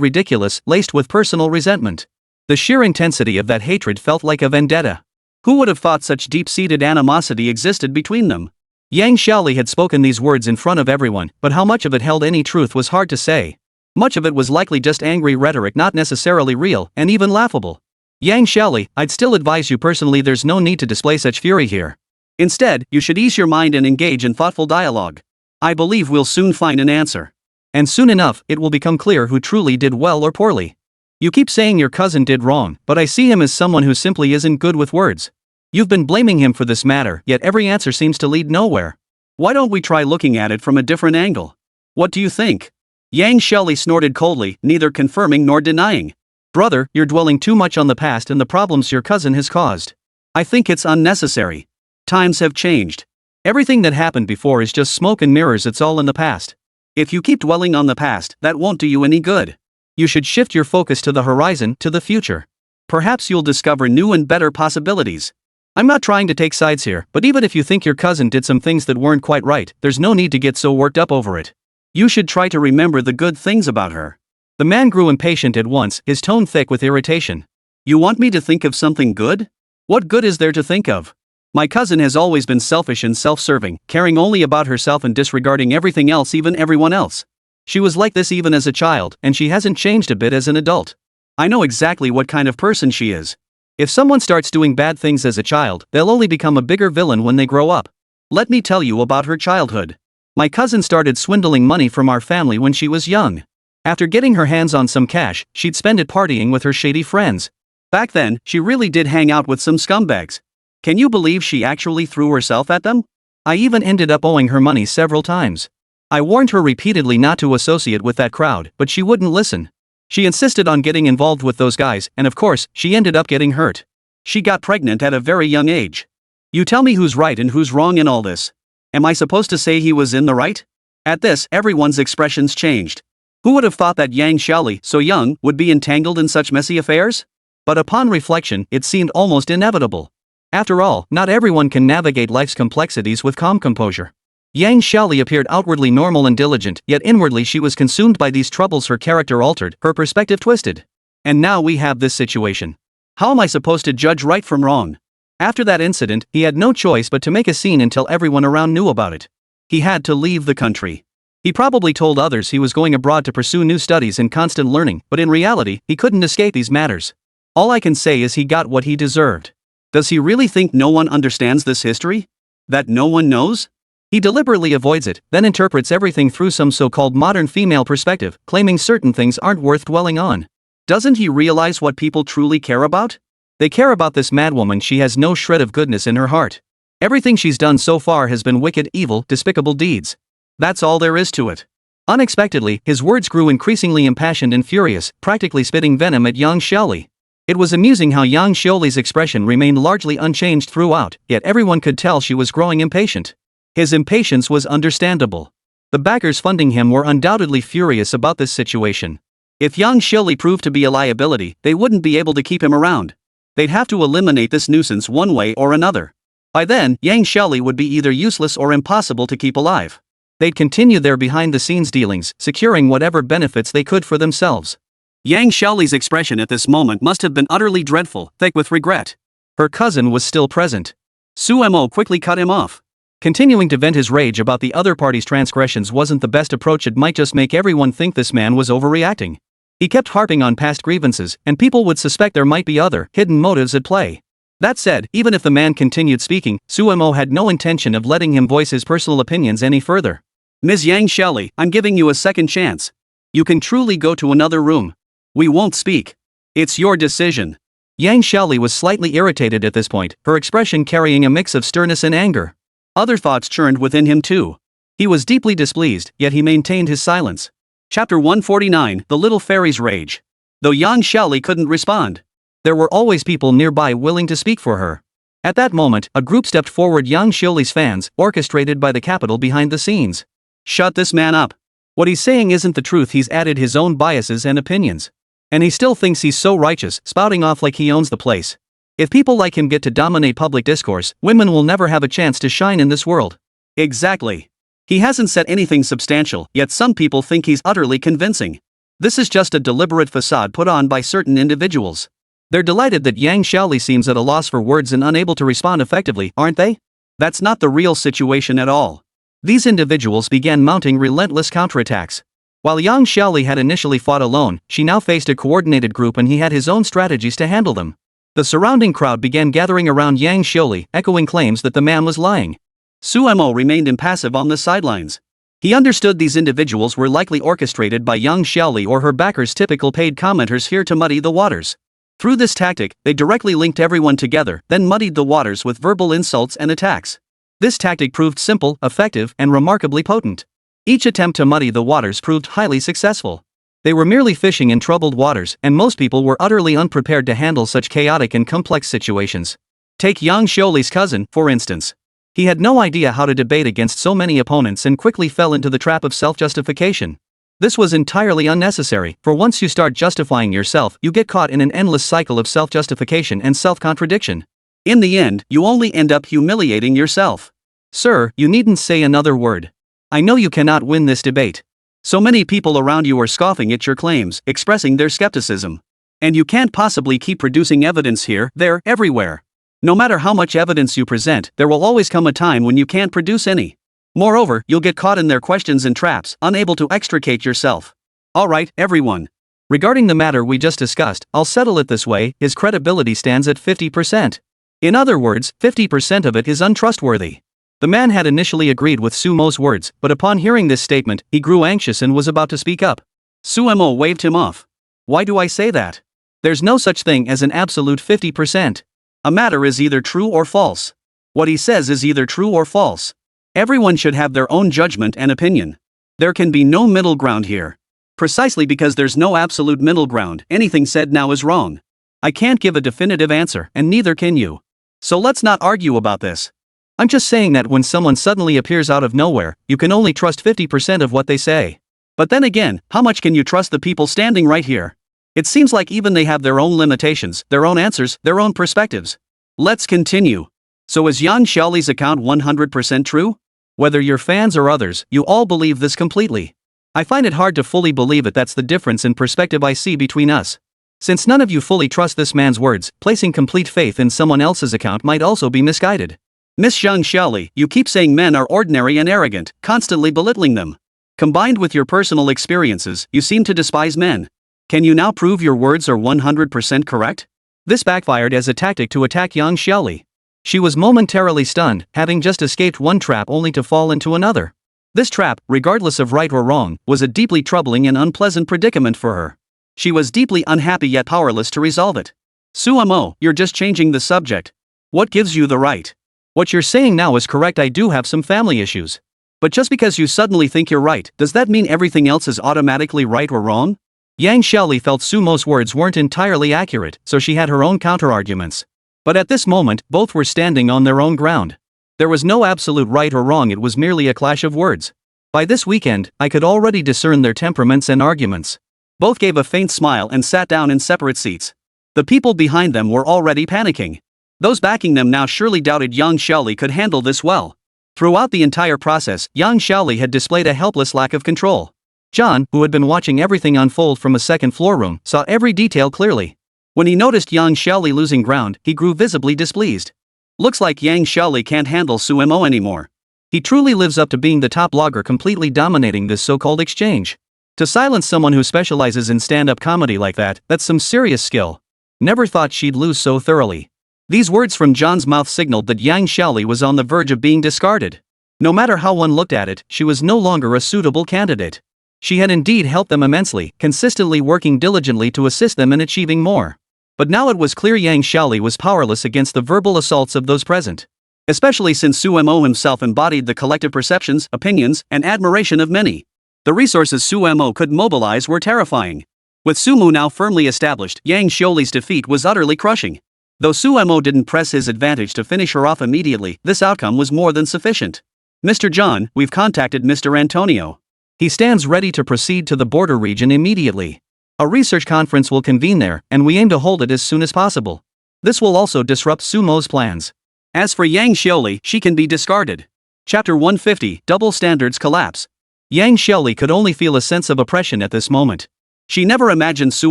ridiculous, laced with personal resentment. The sheer intensity of that hatred felt like a vendetta. Who would have thought such deep-seated animosity existed between them? Yang Xiaoli had spoken these words in front of everyone, but how much of it held any truth was hard to say. Much of it was likely just angry rhetoric, not necessarily real, and even laughable. Yang Xiaoli, I'd still advise you personally, there's no need to display such fury here. Instead, you should ease your mind and engage in thoughtful dialogue. I believe we'll soon find an answer. And soon enough, it will become clear who truly did well or poorly. You keep saying your cousin did wrong, but I see him as someone who simply isn't good with words. You've been blaming him for this matter, yet every answer seems to lead nowhere. Why don't we try looking at it from a different angle? What do you think? Yang Xiaoli snorted coldly, neither confirming nor denying. Brother, you're dwelling too much on the past and the problems your cousin has caused. I think it's unnecessary. Times have changed. Everything that happened before is just smoke and mirrors, it's all in the past. If you keep dwelling on the past, that won't do you any good. You should shift your focus to the horizon, to the future. Perhaps you'll discover new and better possibilities. I'm not trying to take sides here, but even if you think your cousin did some things that weren't quite right, there's no need to get so worked up over it. You should try to remember the good things about her. The man grew impatient at once, his tone thick with irritation. You want me to think of something good? What good is there to think of? My cousin has always been selfish and self-serving, caring only about herself and disregarding everything else, even everyone else. She was like this even as a child, and she hasn't changed a bit as an adult. I know exactly what kind of person she is. If someone starts doing bad things as a child, they'll only become a bigger villain when they grow up. Let me tell you about her childhood. My cousin started swindling money from our family when she was young. After getting her hands on some cash, she'd spend it partying with her shady friends. Back then, she really did hang out with some scumbags. Can you believe she actually threw herself at them? I even ended up owing her money several times. I warned her repeatedly not to associate with that crowd, but she wouldn't listen. She insisted on getting involved with those guys, and of course, she ended up getting hurt. She got pregnant at a very young age. You tell me who's right and who's wrong in all this. Am I supposed to say he was in the right? At this, everyone's expressions changed. Who would have thought that Yang Xiaoli, so young, would be entangled in such messy affairs? But upon reflection, it seemed almost inevitable. After all, not everyone can navigate life's complexities with calm composure. Yang Xiaoli appeared outwardly normal and diligent, yet inwardly she was consumed by these troubles, her character altered, her perspective twisted. And now we have this situation. How am I supposed to judge right from wrong? After that incident, he had no choice but to make a scene until everyone around knew about it. He had to leave the country. He probably told others he was going abroad to pursue new studies and constant learning, but in reality, he couldn't escape these matters. All I can say is he got what he deserved. Does he really think no one understands this history? That no one knows? He deliberately avoids it, then interprets everything through some so-called modern female perspective, claiming certain things aren't worth dwelling on. Doesn't he realize what people truly care about? They care about this madwoman. She has no shred of goodness in her heart. Everything she's done so far has been wicked, evil, despicable deeds. That's all there is to it. Unexpectedly, his words grew increasingly impassioned and furious, practically spitting venom at Yang Xiaoli. It was amusing how Yang Xiaoli's expression remained largely unchanged throughout, yet everyone could tell she was growing impatient. His impatience was understandable. The backers funding him were undoubtedly furious about this situation. If Yang Xiaoli proved to be a liability, they wouldn't be able to keep him around. They'd have to eliminate this nuisance one way or another. By then, Yang Xiaoli would be either useless or impossible to keep alive. They'd continue their behind-the-scenes dealings, securing whatever benefits they could for themselves. Yang Xiaoli's expression at this moment must have been utterly dreadful, thick with regret. Her cousin was still present. Su Mo quickly cut him off. Continuing to vent his rage about the other party's transgressions wasn't the best approach. It might just make everyone think this man was overreacting. He kept harping on past grievances, and people would suspect there might be other, hidden motives at play. That said, even if the man continued speaking, Su Mo had no intention of letting him voice his personal opinions any further. Ms. Yang Xiaoli, I'm giving you a second chance. You can truly go to another room. We won't speak. It's your decision. Yang Xiaoli was slightly irritated at this point, her expression carrying a mix of sternness and anger. Other thoughts churned within him too. He was deeply displeased, yet he maintained his silence. Chapter 149, The Little Fairy's Rage. Though Yang Xiaoli couldn't respond, there were always people nearby willing to speak for her. At that moment, a group stepped forward, Yang Xiaoli's fans, orchestrated by the capital behind the scenes. Shut this man up. What he's saying isn't the truth. He's added his own biases and opinions. And he still thinks he's so righteous, spouting off like he owns the place. If people like him get to dominate public discourse, women will never have a chance to shine in this world. Exactly. He hasn't said anything substantial, yet some people think he's utterly convincing. This is just a deliberate facade put on by certain individuals. They're delighted that Yang Xiaoli seems at a loss for words and unable to respond effectively, aren't they? That's not the real situation at all. These individuals began mounting relentless counterattacks. While Yang Xiaoli had initially fought alone, she now faced a coordinated group and he had his own strategies to handle them. The surrounding crowd began gathering around Yang Xiaoli, echoing claims that the man was lying. Suemo remained impassive on the sidelines. He understood these individuals were likely orchestrated by Yang Xiaoli or her backers, typical paid commenters here to muddy the waters. Through this tactic, they directly linked everyone together, then muddied the waters with verbal insults and attacks. This tactic proved simple, effective, and remarkably potent. Each attempt to muddy the waters proved highly successful. They were merely fishing in troubled waters, and most people were utterly unprepared to handle such chaotic and complex situations. Take Yang Xiaoli's cousin, for instance. He had no idea how to debate against so many opponents and quickly fell into the trap of self-justification. This was entirely unnecessary, for once you start justifying yourself, you get caught in an endless cycle of self-justification and self-contradiction. In the end, you only end up humiliating yourself. Sir, you needn't say another word. I know you cannot win this debate. So many people around you are scoffing at your claims, expressing their skepticism. And you can't possibly keep producing evidence here, there, everywhere. No matter how much evidence you present, there will always come a time when you can't produce any. Moreover, you'll get caught in their questions and traps, unable to extricate yourself. Alright, everyone. Regarding the matter we just discussed, I'll settle it this way: his credibility stands at 50%. In other words, 50% of it is untrustworthy. The man had initially agreed with Sumo's words, but upon hearing this statement, he grew anxious and was about to speak up. Suemo waved him off. Why do I say that? There's no such thing as an absolute 50%. A matter is either true or false. What he says is either true or false. Everyone should have their own judgment and opinion. There can be no middle ground here. Precisely because there's no absolute middle ground, anything said now is wrong. I can't give a definitive answer, and neither can you. So let's not argue about this. I'm just saying that when someone suddenly appears out of nowhere, you can only trust 50% of what they say. But then again, how much can you trust the people standing right here? It seems like even they have their own limitations, their own answers, their own perspectives. Let's continue. So is Yang Xiaoli's account 100% true? Whether you're fans or others, you all believe this completely. I find it hard to fully believe it. That's the difference in perspective I see between us. Since none of you fully trust this man's words, placing complete faith in someone else's account might also be misguided. Miss Yang Xiaoli, you keep saying men are ordinary and arrogant, constantly belittling them. Combined with your personal experiences, you seem to despise men. Can you now prove your words are 100% correct? This backfired as a tactic to attack Yang Xiaoli. She was momentarily stunned, having just escaped one trap only to fall into another. This trap, regardless of right or wrong, was a deeply troubling and unpleasant predicament for her. She was deeply unhappy yet powerless to resolve it. Suemo, you're just changing the subject. What gives you the right? What you're saying now is correct. I do have some family issues. But just because you suddenly think you're right, does that mean everything else is automatically right or wrong? Yang Xiaoli felt Sumo's words weren't entirely accurate, so she had her own counterarguments. But at this moment, both were standing on their own ground. There was no absolute right or wrong, it was merely a clash of words. By this weekend, I could already discern their temperaments and arguments. Both gave a faint smile and sat down in separate seats. The people behind them were already panicking. Those backing them now surely doubted Yang Xiaoli could handle this well. Throughout the entire process, Yang Xiaoli had displayed a helpless lack of control. John, who had been watching everything unfold from a second-floor room, saw every detail clearly. When he noticed Yang Xiaoli losing ground, he grew visibly displeased. Looks like Yang Xiaoli can't handle Suemo anymore. He truly lives up to being the top blogger, completely dominating this so-called exchange. To silence someone who specializes in stand-up comedy like that, that's some serious skill. Never thought she'd lose so thoroughly. These words from John's mouth signaled that Yang Xiaoli was on the verge of being discarded. No matter how one looked at it, she was no longer a suitable candidate. She had indeed helped them immensely, consistently working diligently to assist them in achieving more. But now it was clear Yang Xiaoli was powerless against the verbal assaults of those present. Especially since Su Mo himself embodied the collective perceptions, opinions, and admiration of many. The resources Su Mo could mobilize were terrifying. With Su Mu now firmly established, Yang Xiaoli's defeat was utterly crushing. Though Su Mo didn't press his advantage to finish her off immediately, this outcome was more than sufficient. Mr. John, we've contacted Mr. Antonio. He stands ready to proceed to the border region immediately. A research conference will convene there, and we aim to hold it as soon as possible. This will also disrupt Su Mo's plans. As for Yang Xiaoli, she can be discarded. Chapter 150, Double Standards Collapse. Yang Xiaoli could only feel a sense of oppression at this moment. She never imagined Su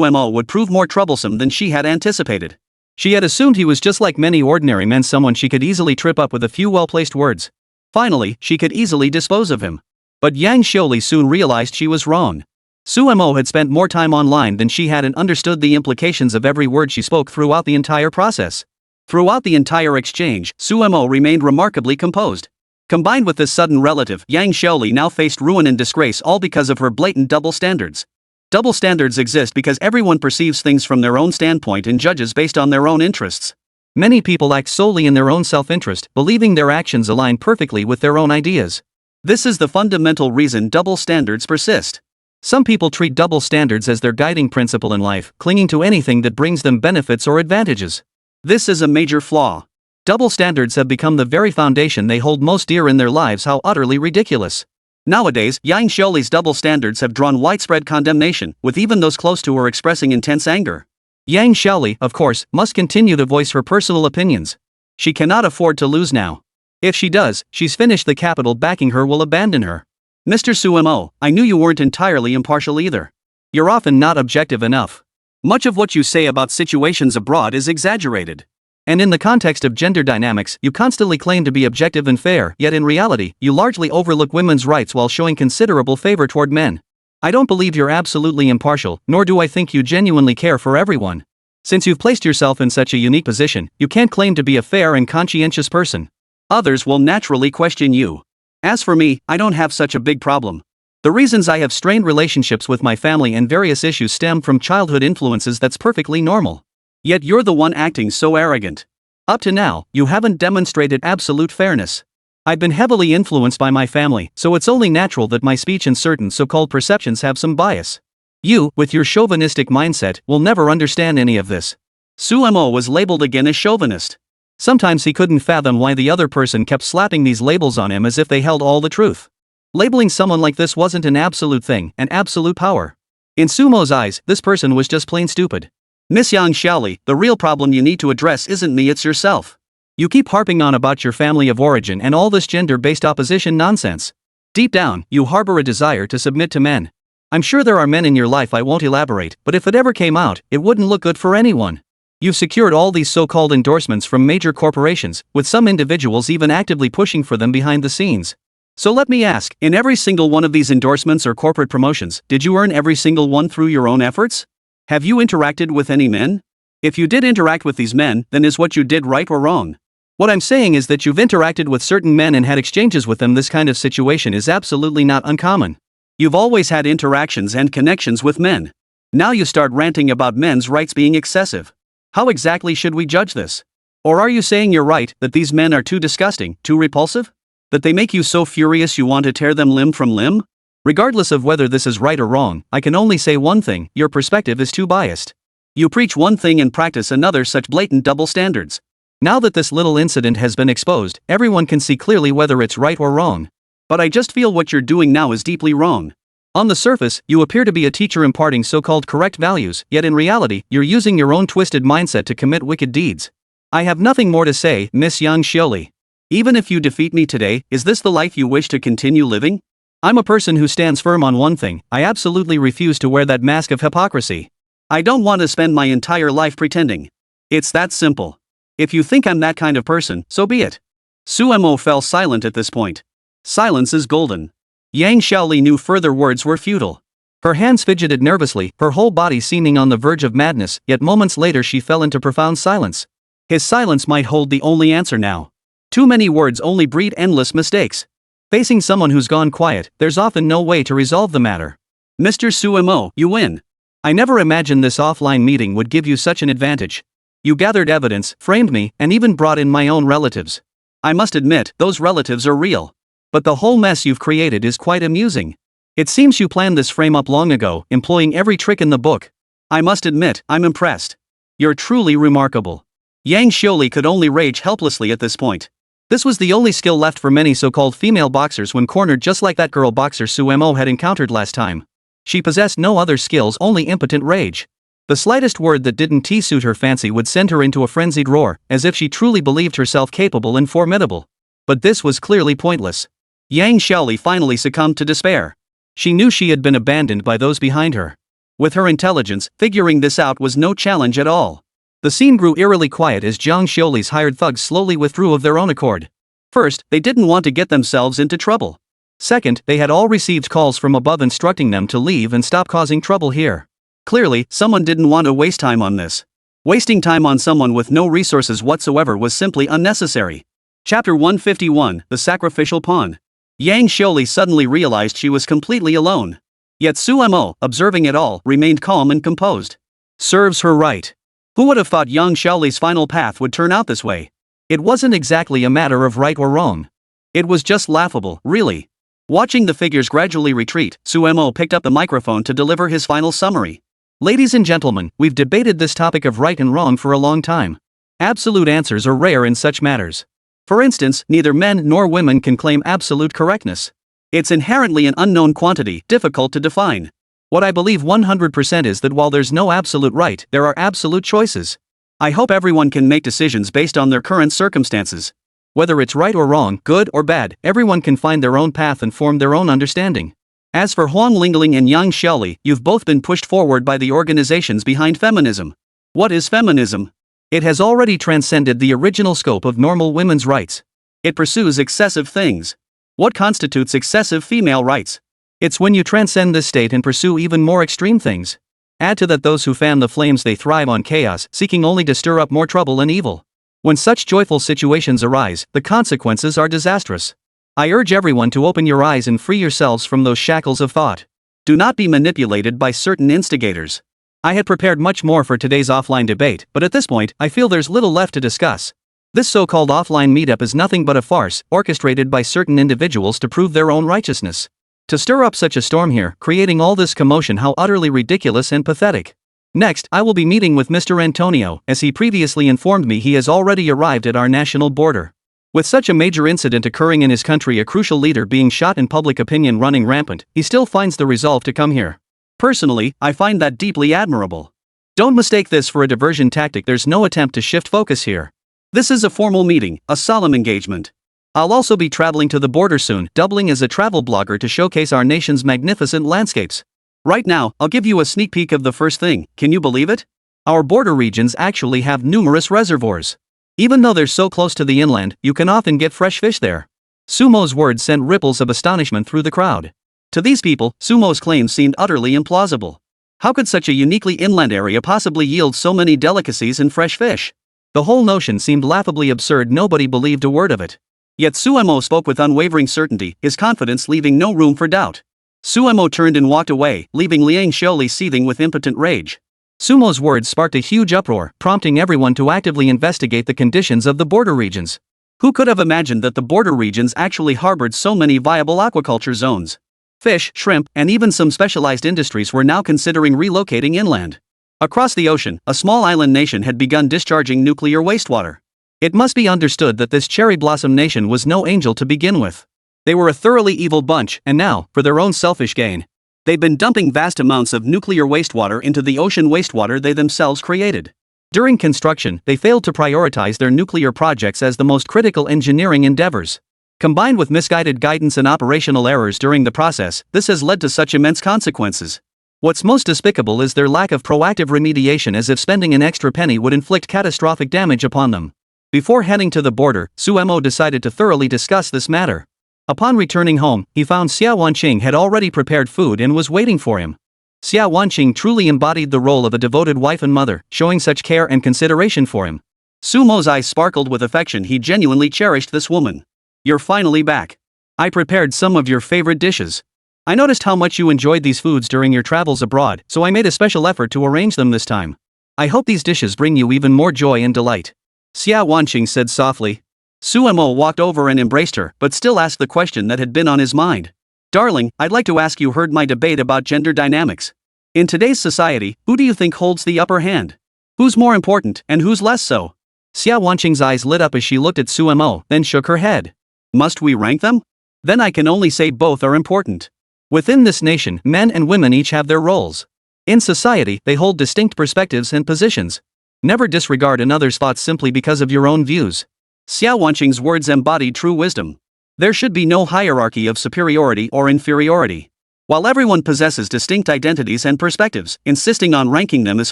Mo would prove more troublesome than she had anticipated. She had assumed he was just like many ordinary men, someone she could easily trip up with a few well-placed words. Finally, she could easily dispose of him. But Yang Xiaoli soon realized she was wrong. Su Mo had spent more time online than she had and understood the implications of every word she spoke throughout the entire process. Throughout the entire exchange, Su Mo remained remarkably composed. Combined with this sudden relative, Yang Xiaoli now faced ruin and disgrace, all because of her blatant double standards. Double standards exist because everyone perceives things from their own standpoint and judges based on their own interests. Many people act solely in their own self-interest, believing their actions align perfectly with their own ideas. This is the fundamental reason double standards persist. Some people treat double standards as their guiding principle in life, clinging to anything that brings them benefits or advantages. This is a major flaw. Double standards have become the very foundation they hold most dear in their lives. How utterly ridiculous. Nowadays, Yang Xiaoli's double standards have drawn widespread condemnation, with even those close to her expressing intense anger. Yang Xiaoli, of course, must continue to voice her personal opinions. She cannot afford to lose now. If she does, she's finished. The capital backing her will abandon her. Mr. Su Mo, I knew you weren't entirely impartial either. You're often not objective enough. Much of what you say about situations abroad is exaggerated. And in the context of gender dynamics, you constantly claim to be objective and fair, yet in reality, you largely overlook women's rights while showing considerable favor toward men. I don't believe you're absolutely impartial, nor do I think you genuinely care for everyone. Since you've placed yourself in such a unique position, you can't claim to be a fair and conscientious person. Others will naturally question you. As for me, I don't have such a big problem. The reasons I have strained relationships with my family and various issues stem from childhood influences. That's perfectly normal. Yet you're the one acting so arrogant. Up to now, you haven't demonstrated absolute fairness. I've been heavily influenced by my family, so it's only natural that my speech and certain so-called perceptions have some bias. You, with your chauvinistic mindset, will never understand any of this. Su Mo was labeled again as chauvinist. Sometimes he couldn't fathom why the other person kept slapping these labels on him as if they held all the truth. Labeling someone like this wasn't an absolute thing, an absolute power. In Su Mo's eyes, this person was just plain stupid. Miss Yang Xiaoli, the real problem you need to address isn't me, it's yourself. You keep harping on about your family of origin and all this gender-based opposition nonsense. Deep down, you harbor a desire to submit to men. I'm sure there are men in your life, I won't elaborate, but if it ever came out, it wouldn't look good for anyone. You've secured all these so-called endorsements from major corporations, with some individuals even actively pushing for them behind the scenes. So let me ask, in every single one of these endorsements or corporate promotions, did you earn every single one through your own efforts? Have you interacted with any men? If you did interact with these men, then is what you did right or wrong? What I'm saying is that you've interacted with certain men and had exchanges with them. This kind of situation is absolutely not uncommon. You've always had interactions and connections with men. Now you start ranting about men's rights being excessive. How exactly should we judge this? Or are you saying you're right, that these men are too disgusting, too repulsive? That they make you so furious you want to tear them limb from limb? Regardless of whether this is right or wrong, I can only say one thing: your perspective is too biased. You preach one thing and practice another. Such blatant double standards. Now that this little incident has been exposed, everyone can see clearly whether it's right or wrong. But I just feel what you're doing now is deeply wrong. On the surface, you appear to be a teacher imparting so-called correct values, yet in reality, you're using your own twisted mindset to commit wicked deeds. I have nothing more to say, Miss Yang Xiaoli. Even if you defeat me today, is this the life you wish to continue living? I'm a person who stands firm on one thing: I absolutely refuse to wear that mask of hypocrisy. I don't want to spend my entire life pretending. It's that simple. If you think I'm that kind of person, so be it. Su Mo fell silent at this point. Silence is golden. Yang Xiaoli knew further words were futile. Her hands fidgeted nervously, her whole body seeming on the verge of madness, yet moments later she fell into profound silence. His silence might hold the only answer now. Too many words only breed endless mistakes. Facing someone who's gone quiet, there's often no way to resolve the matter. Mr. Sumo, you win. I never imagined this offline meeting would give you such an advantage. You gathered evidence, framed me, and even brought in my own relatives. I must admit, those relatives are real. But the whole mess you've created is quite amusing. It seems you planned this frame-up long ago, employing every trick in the book. I must admit, I'm impressed. You're truly remarkable. Yang Xioli could only rage helplessly at this point. This was the only skill left for many so-called female boxers when cornered, just like that girl boxer Sumo had encountered last time. She possessed no other skills, only impotent rage. The slightest word that didn't suit her fancy would send her into a frenzied roar, as if she truly believed herself capable and formidable. But this was clearly pointless. Yang Xiaoli finally succumbed to despair. She knew she had been abandoned by those behind her. With her intelligence, figuring this out was no challenge at all. The scene grew eerily quiet as Jiang Xioli's hired thugs slowly withdrew of their own accord. First, they didn't want to get themselves into trouble. Second, they had all received calls from above instructing them to leave and stop causing trouble here. Clearly, someone didn't want to waste time on this. Wasting time on someone with no resources whatsoever was simply unnecessary. Chapter 151, The Sacrificial Pawn. Yang Xioli suddenly realized she was completely alone. Yet Sumo, observing it all, remained calm and composed. Serves her right. Who would have thought Yang Xiaoli's final path would turn out this way? It wasn't exactly a matter of right or wrong. It was just laughable, really. Watching the figures gradually retreat, Sumo picked up the microphone to deliver his final summary. Ladies and gentlemen, we've debated this topic of right and wrong for a long time. Absolute answers are rare in such matters. For instance, neither men nor women can claim absolute correctness. It's inherently an unknown quantity, difficult to define. What I believe 100% is that while there's no absolute right, there are absolute choices. I hope everyone can make decisions based on their current circumstances. Whether it's right or wrong, good or bad, everyone can find their own path and form their own understanding. As for Huang Lingling and Yang Xiaoli, you've both been pushed forward by the organizations behind feminism. What is feminism? It has already transcended the original scope of normal women's rights. It pursues excessive things. What constitutes excessive female rights? It's when you transcend this state and pursue even more extreme things. Add to that those who fan the flames, they thrive on chaos, seeking only to stir up more trouble and evil. When such joyful situations arise, the consequences are disastrous. I urge everyone to open your eyes and free yourselves from those shackles of thought. Do not be manipulated by certain instigators. I had prepared much more for today's offline debate, but at this point, I feel there's little left to discuss. This so-called offline meetup is nothing but a farce, orchestrated by certain individuals to prove their own righteousness. To stir up such a storm here, creating all this commotion, how utterly ridiculous and pathetic. Next, I will be meeting with Mr. Antonio, as he previously informed me he has already arrived at our national border. With such a major incident occurring in his country, a crucial leader being shot and public opinion running rampant, he still finds the resolve to come here. Personally, I find that deeply admirable. Don't mistake this for a diversion tactic. There's no attempt to shift focus here. This is a formal meeting, a solemn engagement. I'll also be traveling to the border soon, doubling as a travel blogger to showcase our nation's magnificent landscapes. Right now, I'll give you a sneak peek of the first thing. Can you believe it? Our border regions actually have numerous reservoirs. Even though they're so close to the inland, you can often get fresh fish there. Sumo's words sent ripples of astonishment through the crowd. To these people, Sumo's claims seemed utterly implausible. How could such a uniquely inland area possibly yield so many delicacies and fresh fish? The whole notion seemed laughably absurd. Nobody believed a word of it. Yet Sumo spoke with unwavering certainty, his confidence leaving no room for doubt. Sumo turned and walked away, leaving Liang Xioli seething with impotent rage. Sumo's words sparked a huge uproar, prompting everyone to actively investigate the conditions of the border regions. Who could have imagined that the border regions actually harbored so many viable aquaculture zones? Fish, shrimp, and even some specialized industries were now considering relocating inland. Across the ocean, a small island nation had begun discharging nuclear wastewater. It must be understood that this cherry blossom nation was no angel to begin with. They were a thoroughly evil bunch, and now, for their own selfish gain, they've been dumping vast amounts of nuclear wastewater into the ocean, wastewater they themselves created. During construction, they failed to prioritize their nuclear projects as the most critical engineering endeavors. Combined with misguided guidance and operational errors during the process, this has led to such immense consequences. What's most despicable is their lack of proactive remediation, as if spending an extra penny would inflict catastrophic damage upon them. Before heading to the border, Sumo decided to thoroughly discuss this matter. Upon returning home, he found Xia Wanqing had already prepared food and was waiting for him. Xia Wanqing truly embodied the role of a devoted wife and mother, showing such care and consideration for him. Sumo's eyes sparkled with affection. He genuinely cherished this woman. You're finally back. I prepared some of your favorite dishes. I noticed how much you enjoyed these foods during your travels abroad, so I made a special effort to arrange them this time. I hope these dishes bring you even more joy and delight. Xia Wanqing said softly. Suemo walked over and embraced her, but still asked the question that had been on his mind. Darling, I'd like to ask you heard my debate about gender dynamics. In today's society, who do you think holds the upper hand? Who's more important, and who's less so? Xia Wanqing's eyes lit up as she looked at Suemo, then shook her head. Must we rank them? Then I can only say both are important. Within this nation, men and women each have their roles. In society, they hold distinct perspectives and positions. Never disregard another's thoughts simply because of your own views. Xia Wanqing's words embodied true wisdom. There should be no hierarchy of superiority or inferiority. While everyone possesses distinct identities and perspectives, insisting on ranking them is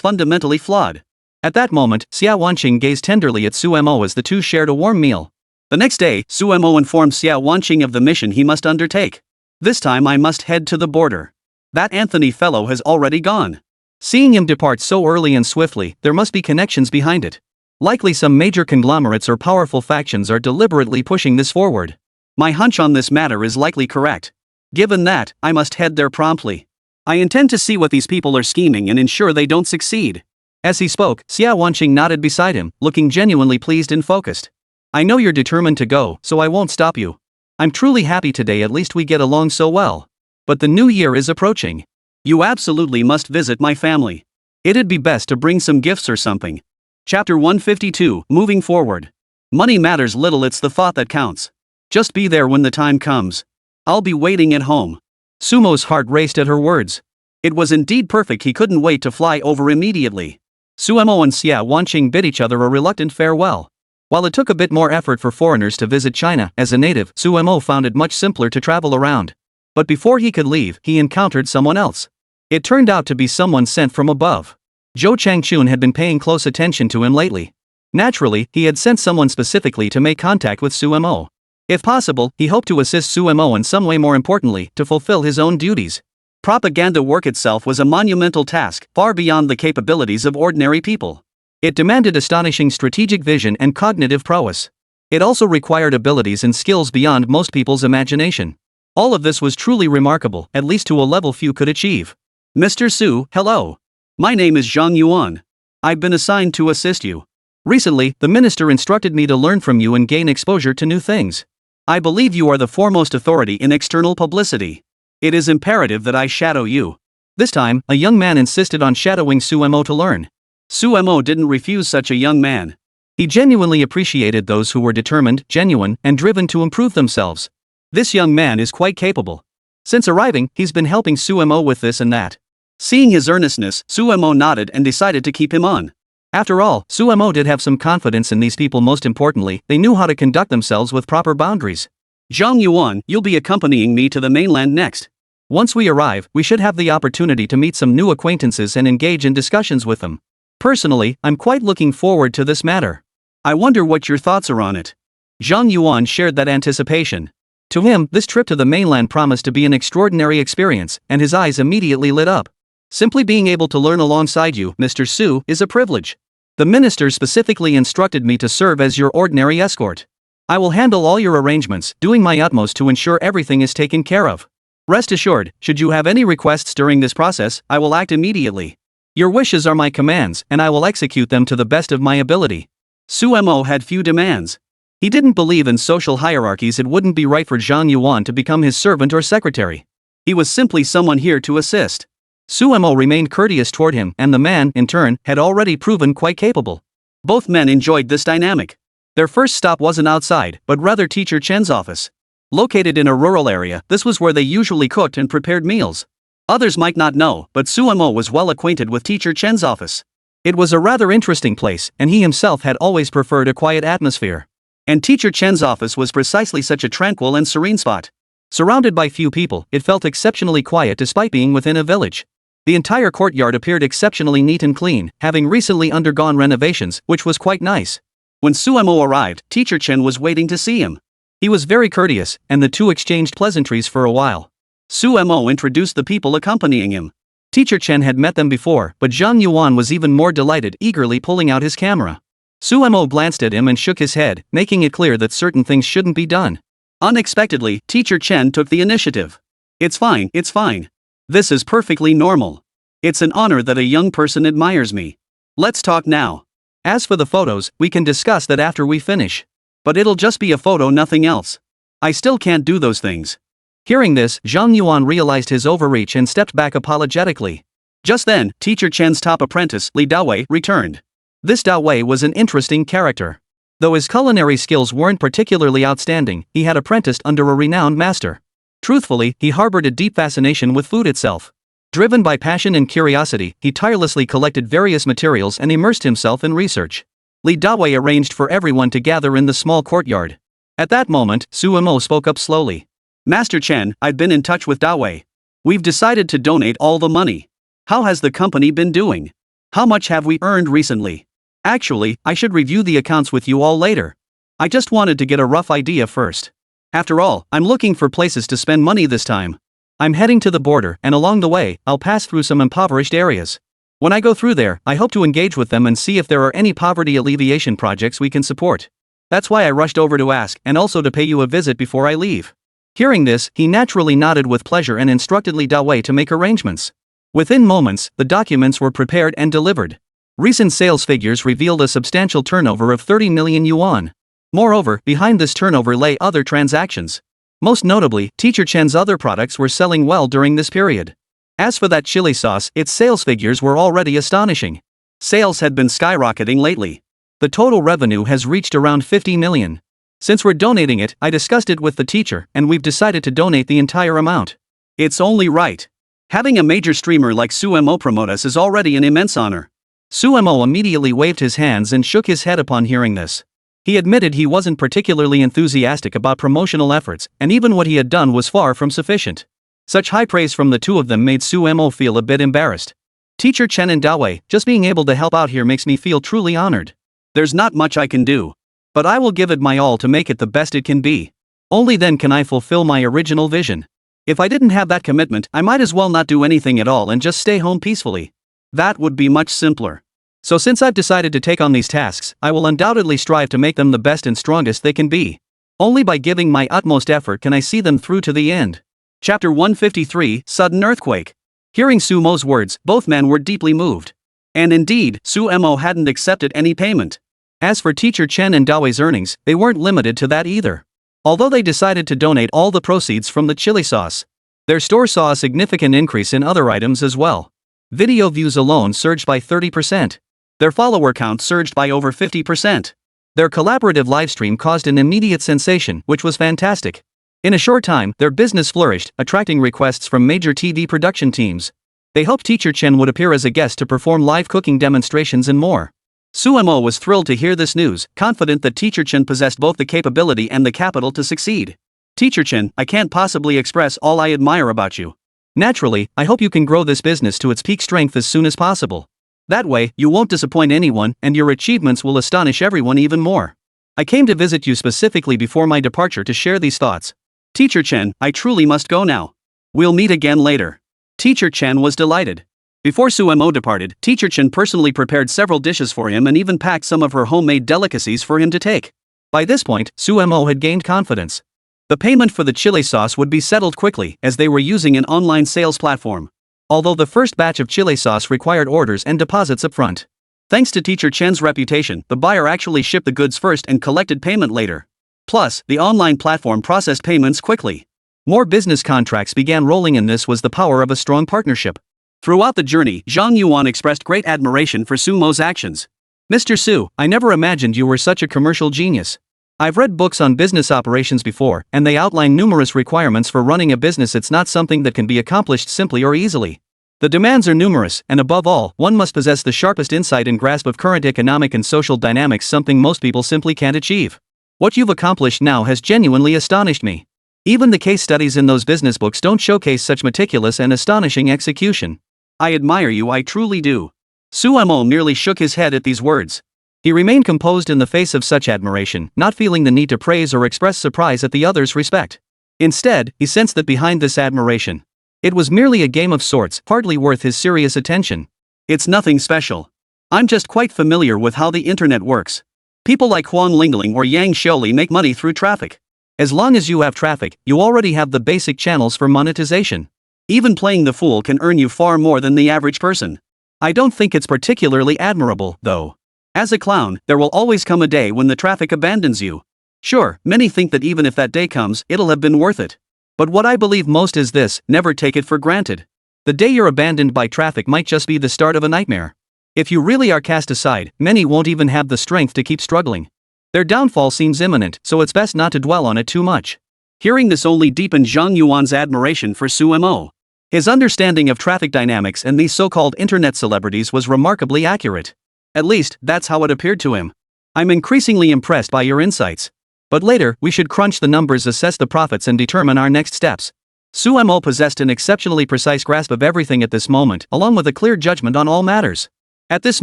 fundamentally flawed. At that moment, Xia Wanqing gazed tenderly at Suemo as the two shared a warm meal. The next day, Suemo informed Xia Wanqing of the mission he must undertake. This time I must head to the border. That Anthony fellow has already gone. Seeing him depart so early and swiftly, there must be connections behind it. Likely some major conglomerates or powerful factions are deliberately pushing this forward. My hunch on this matter is likely correct. Given that, I must head there promptly. I intend to see what these people are scheming and ensure they don't succeed. As he spoke, Xia Wanqing nodded beside him, looking genuinely pleased and focused. I know you're determined to go, so I won't stop you. I'm truly happy today, at least we get along so well. But the new year is approaching. You absolutely must visit my family. It'd be best to bring some gifts or something. Chapter 152, Moving Forward. Money matters little, it's the thought that counts. Just be there when the time comes. I'll be waiting at home. Sumo's heart raced at her words. It was indeed perfect, he couldn't wait to fly over immediately. Suemo and Xia Wanqing bid each other a reluctant farewell. While it took a bit more effort for foreigners to visit China, as a native, Suemo found it much simpler to travel around. But before he could leave, he encountered someone else. It turned out to be someone sent from above. Zhou Changchun had been paying close attention to him lately. Naturally, he had sent someone specifically to make contact with Suemo. If possible, he hoped to assist Suemo in some way, more importantly, to fulfill his own duties. Propaganda work itself was a monumental task, far beyond the capabilities of ordinary people. It demanded astonishing strategic vision and cognitive prowess. It also required abilities and skills beyond most people's imagination. All of this was truly remarkable, at least to a level few could achieve. Mr. Su, hello. My name is Zhang Yuan. I've been assigned to assist you. Recently, the minister instructed me to learn from you and gain exposure to new things. I believe you are the foremost authority in external publicity. It is imperative that I shadow you. This time, a young man insisted on shadowing Suemo to learn. Suemo didn't refuse such a young man. He genuinely appreciated those who were determined, genuine, and driven to improve themselves. This young man is quite capable. Since arriving, he's been helping Suemo with this and that. Seeing his earnestness, Suemo nodded and decided to keep him on. After all, Suemo did have some confidence in these people. Most importantly, they knew how to conduct themselves with proper boundaries. Zhang Yuan, you'll be accompanying me to the mainland next. Once we arrive, we should have the opportunity to meet some new acquaintances and engage in discussions with them. Personally, I'm quite looking forward to this matter. I wonder what your thoughts are on it. Zhang Yuan shared that anticipation. To him, this trip to the mainland promised to be an extraordinary experience, and his eyes immediately lit up. Simply being able to learn alongside you, Mr. Su, is a privilege. The minister specifically instructed me to serve as your ordinary escort. I will handle all your arrangements, doing my utmost to ensure everything is taken care of. Rest assured, should you have any requests during this process, I will act immediately. Your wishes are my commands, and I will execute them to the best of my ability. Suemo had few demands. He didn't believe in social hierarchies. It wouldn't be right for Zhang Yuan to become his servant or secretary. He was simply someone here to assist. Suemo remained courteous toward him, and the man, in turn, had already proven quite capable. Both men enjoyed this dynamic. Their first stop wasn't outside, but rather Teacher Chen's office. Located in a rural area, this was where they usually cooked and prepared meals. Others might not know, but Suemo was well acquainted with Teacher Chen's office. It was a rather interesting place, and he himself had always preferred a quiet atmosphere. And Teacher Chen's office was precisely such a tranquil and serene spot. Surrounded by few people, it felt exceptionally quiet despite being within a village. The entire courtyard appeared exceptionally neat and clean, having recently undergone renovations, which was quite nice. When Suemo arrived, Teacher Chen was waiting to see him. He was very courteous, and the two exchanged pleasantries for a while. Suemo introduced the people accompanying him. Teacher Chen had met them before, but Zhang Yuan was even more delighted, eagerly pulling out his camera. Suemo glanced at him and shook his head, making it clear that certain things shouldn't be done. Unexpectedly, Teacher Chen took the initiative. It's fine, it's fine. This is perfectly normal. It's an honor that a young person admires me. Let's talk now. As for the photos, we can discuss that after we finish. But it'll just be a photo, nothing else. I still can't do those things. Hearing this, Zhang Yuan realized his overreach and stepped back apologetically. Just then, Teacher Chen's top apprentice, Li Dawei, returned. This Dawei was an interesting character. Though his culinary skills weren't particularly outstanding, he had apprenticed under a renowned master. Truthfully, he harbored a deep fascination with food itself. Driven by passion and curiosity, he tirelessly collected various materials and immersed himself in research. Li Dawei arranged for everyone to gather in the small courtyard. At that moment, Su Emo spoke up slowly. Master Chen, I've been in touch with Dawei. We've decided to donate all the money. How has the company been doing? How much have we earned recently? Actually, I should review the accounts with you all later. I just wanted to get a rough idea first. After all, I'm looking for places to spend money this time. I'm heading to the border, and along the way, I'll pass through some impoverished areas. When I go through there, I hope to engage with them and see if there are any poverty alleviation projects we can support. That's why I rushed over to ask, and also to pay you a visit before I leave. Hearing this, he naturally nodded with pleasure and instructed Li Dawei to make arrangements. Within moments, the documents were prepared and delivered. Recent sales figures revealed a substantial turnover of 30 million yuan. Moreover, behind this turnover lay other transactions. Most notably, Teacher Chen's other products were selling well during this period. As for that chili sauce, its sales figures were already astonishing. Sales had been skyrocketing lately. The total revenue has reached around 50 million. Since we're donating it, I discussed it with the teacher, and we've decided to donate the entire amount. It's only right. Having a major streamer like Su Emo promote us is already an immense honor. Su Emo immediately waved his hands and shook his head upon hearing this. He admitted he wasn't particularly enthusiastic about promotional efforts, and even what he had done was far from sufficient. Such high praise from the two of them made Su Emo feel a bit embarrassed. Teacher Chen and Dawei, just being able to help out here makes me feel truly honored. There's not much I can do. But I will give it my all to make it the best it can be. Only then can I fulfill my original vision. If I didn't have that commitment, I might as well not do anything at all and just stay home peacefully. That would be much simpler. So since I've decided to take on these tasks, I will undoubtedly strive to make them the best and strongest they can be. Only by giving my utmost effort can I see them through to the end. Chapter 153, Sudden Earthquake. Hearing Su Mo's words, both men were deeply moved. And indeed, Su Emo hadn't accepted any payment. As for Teacher Chen and Dawei's earnings, they weren't limited to that either. Although they decided to donate all the proceeds from the chili sauce, their store saw a significant increase in other items as well. Video views alone surged by 30%. Their follower count surged by over 50%. Their collaborative livestream caused an immediate sensation, which was fantastic. In a short time, their business flourished, attracting requests from major TV production teams. They hoped Teacher Chen would appear as a guest to perform live cooking demonstrations and more. Su Emo was thrilled to hear this news, confident that Teacher Chen possessed both the capability and the capital to succeed. Teacher Chen, I can't possibly express all I admire about you. Naturally, I hope you can grow this business to its peak strength as soon as possible. That way, you won't disappoint anyone, and your achievements will astonish everyone even more. I came to visit you specifically before my departure to share these thoughts. Teacher Chen, I truly must go now. We'll meet again later. Teacher Chen was delighted. Before Su Emo departed, Teacher Chen personally prepared several dishes for him and even packed some of her homemade delicacies for him to take. By this point, Su Emo had gained confidence. The payment for the chili sauce would be settled quickly, as they were using an online sales platform. Although the first batch of chili sauce required orders and deposits up front. Thanks to Teacher Chen's reputation, the buyer actually shipped the goods first and collected payment later. Plus, the online platform processed payments quickly. More business contracts began rolling, and this was the power of a strong partnership. Throughout the journey, Zhang Yuan expressed great admiration for Su Mo's actions. Mr. Su, I never imagined you were such a commercial genius. I've read books on business operations before, and they outline numerous requirements for running a business. It's not something that can be accomplished simply or easily. The demands are numerous, and above all, one must possess the sharpest insight and grasp of current economic and social dynamics, something most people simply can't achieve. What you've accomplished now has genuinely astonished me. Even the case studies in those business books don't showcase such meticulous and astonishing execution. I admire you, I truly do. Su Emo merely shook his head at these words. He remained composed in the face of such admiration, not feeling the need to praise or express surprise at the other's respect. Instead, he sensed that behind this admiration, it was merely a game of sorts, hardly worth his serious attention. It's nothing special. I'm just quite familiar with how the internet works. People like Huang Lingling or Yang Xiaoli make money through traffic. As long as you have traffic, you already have the basic channels for monetization. Even playing the fool can earn you far more than the average person. I don't think it's particularly admirable, though. As a clown, there will always come a day when the traffic abandons you. Sure, many think that even if that day comes, it'll have been worth it. But what I believe most is this: never take it for granted. The day you're abandoned by traffic might just be the start of a nightmare. If you really are cast aside, many won't even have the strength to keep struggling. Their downfall seems imminent, so it's best not to dwell on it too much. Hearing this only deepened Zhang Yuan's admiration for Su Mo. His understanding of traffic dynamics and these so-called internet celebrities was remarkably accurate. At least, that's how it appeared to him. I'm increasingly impressed by your insights. But later, we should crunch the numbers, assess the profits, and determine our next steps. Su Mo possessed an exceptionally precise grasp of everything at this moment, along with a clear judgment on all matters. At this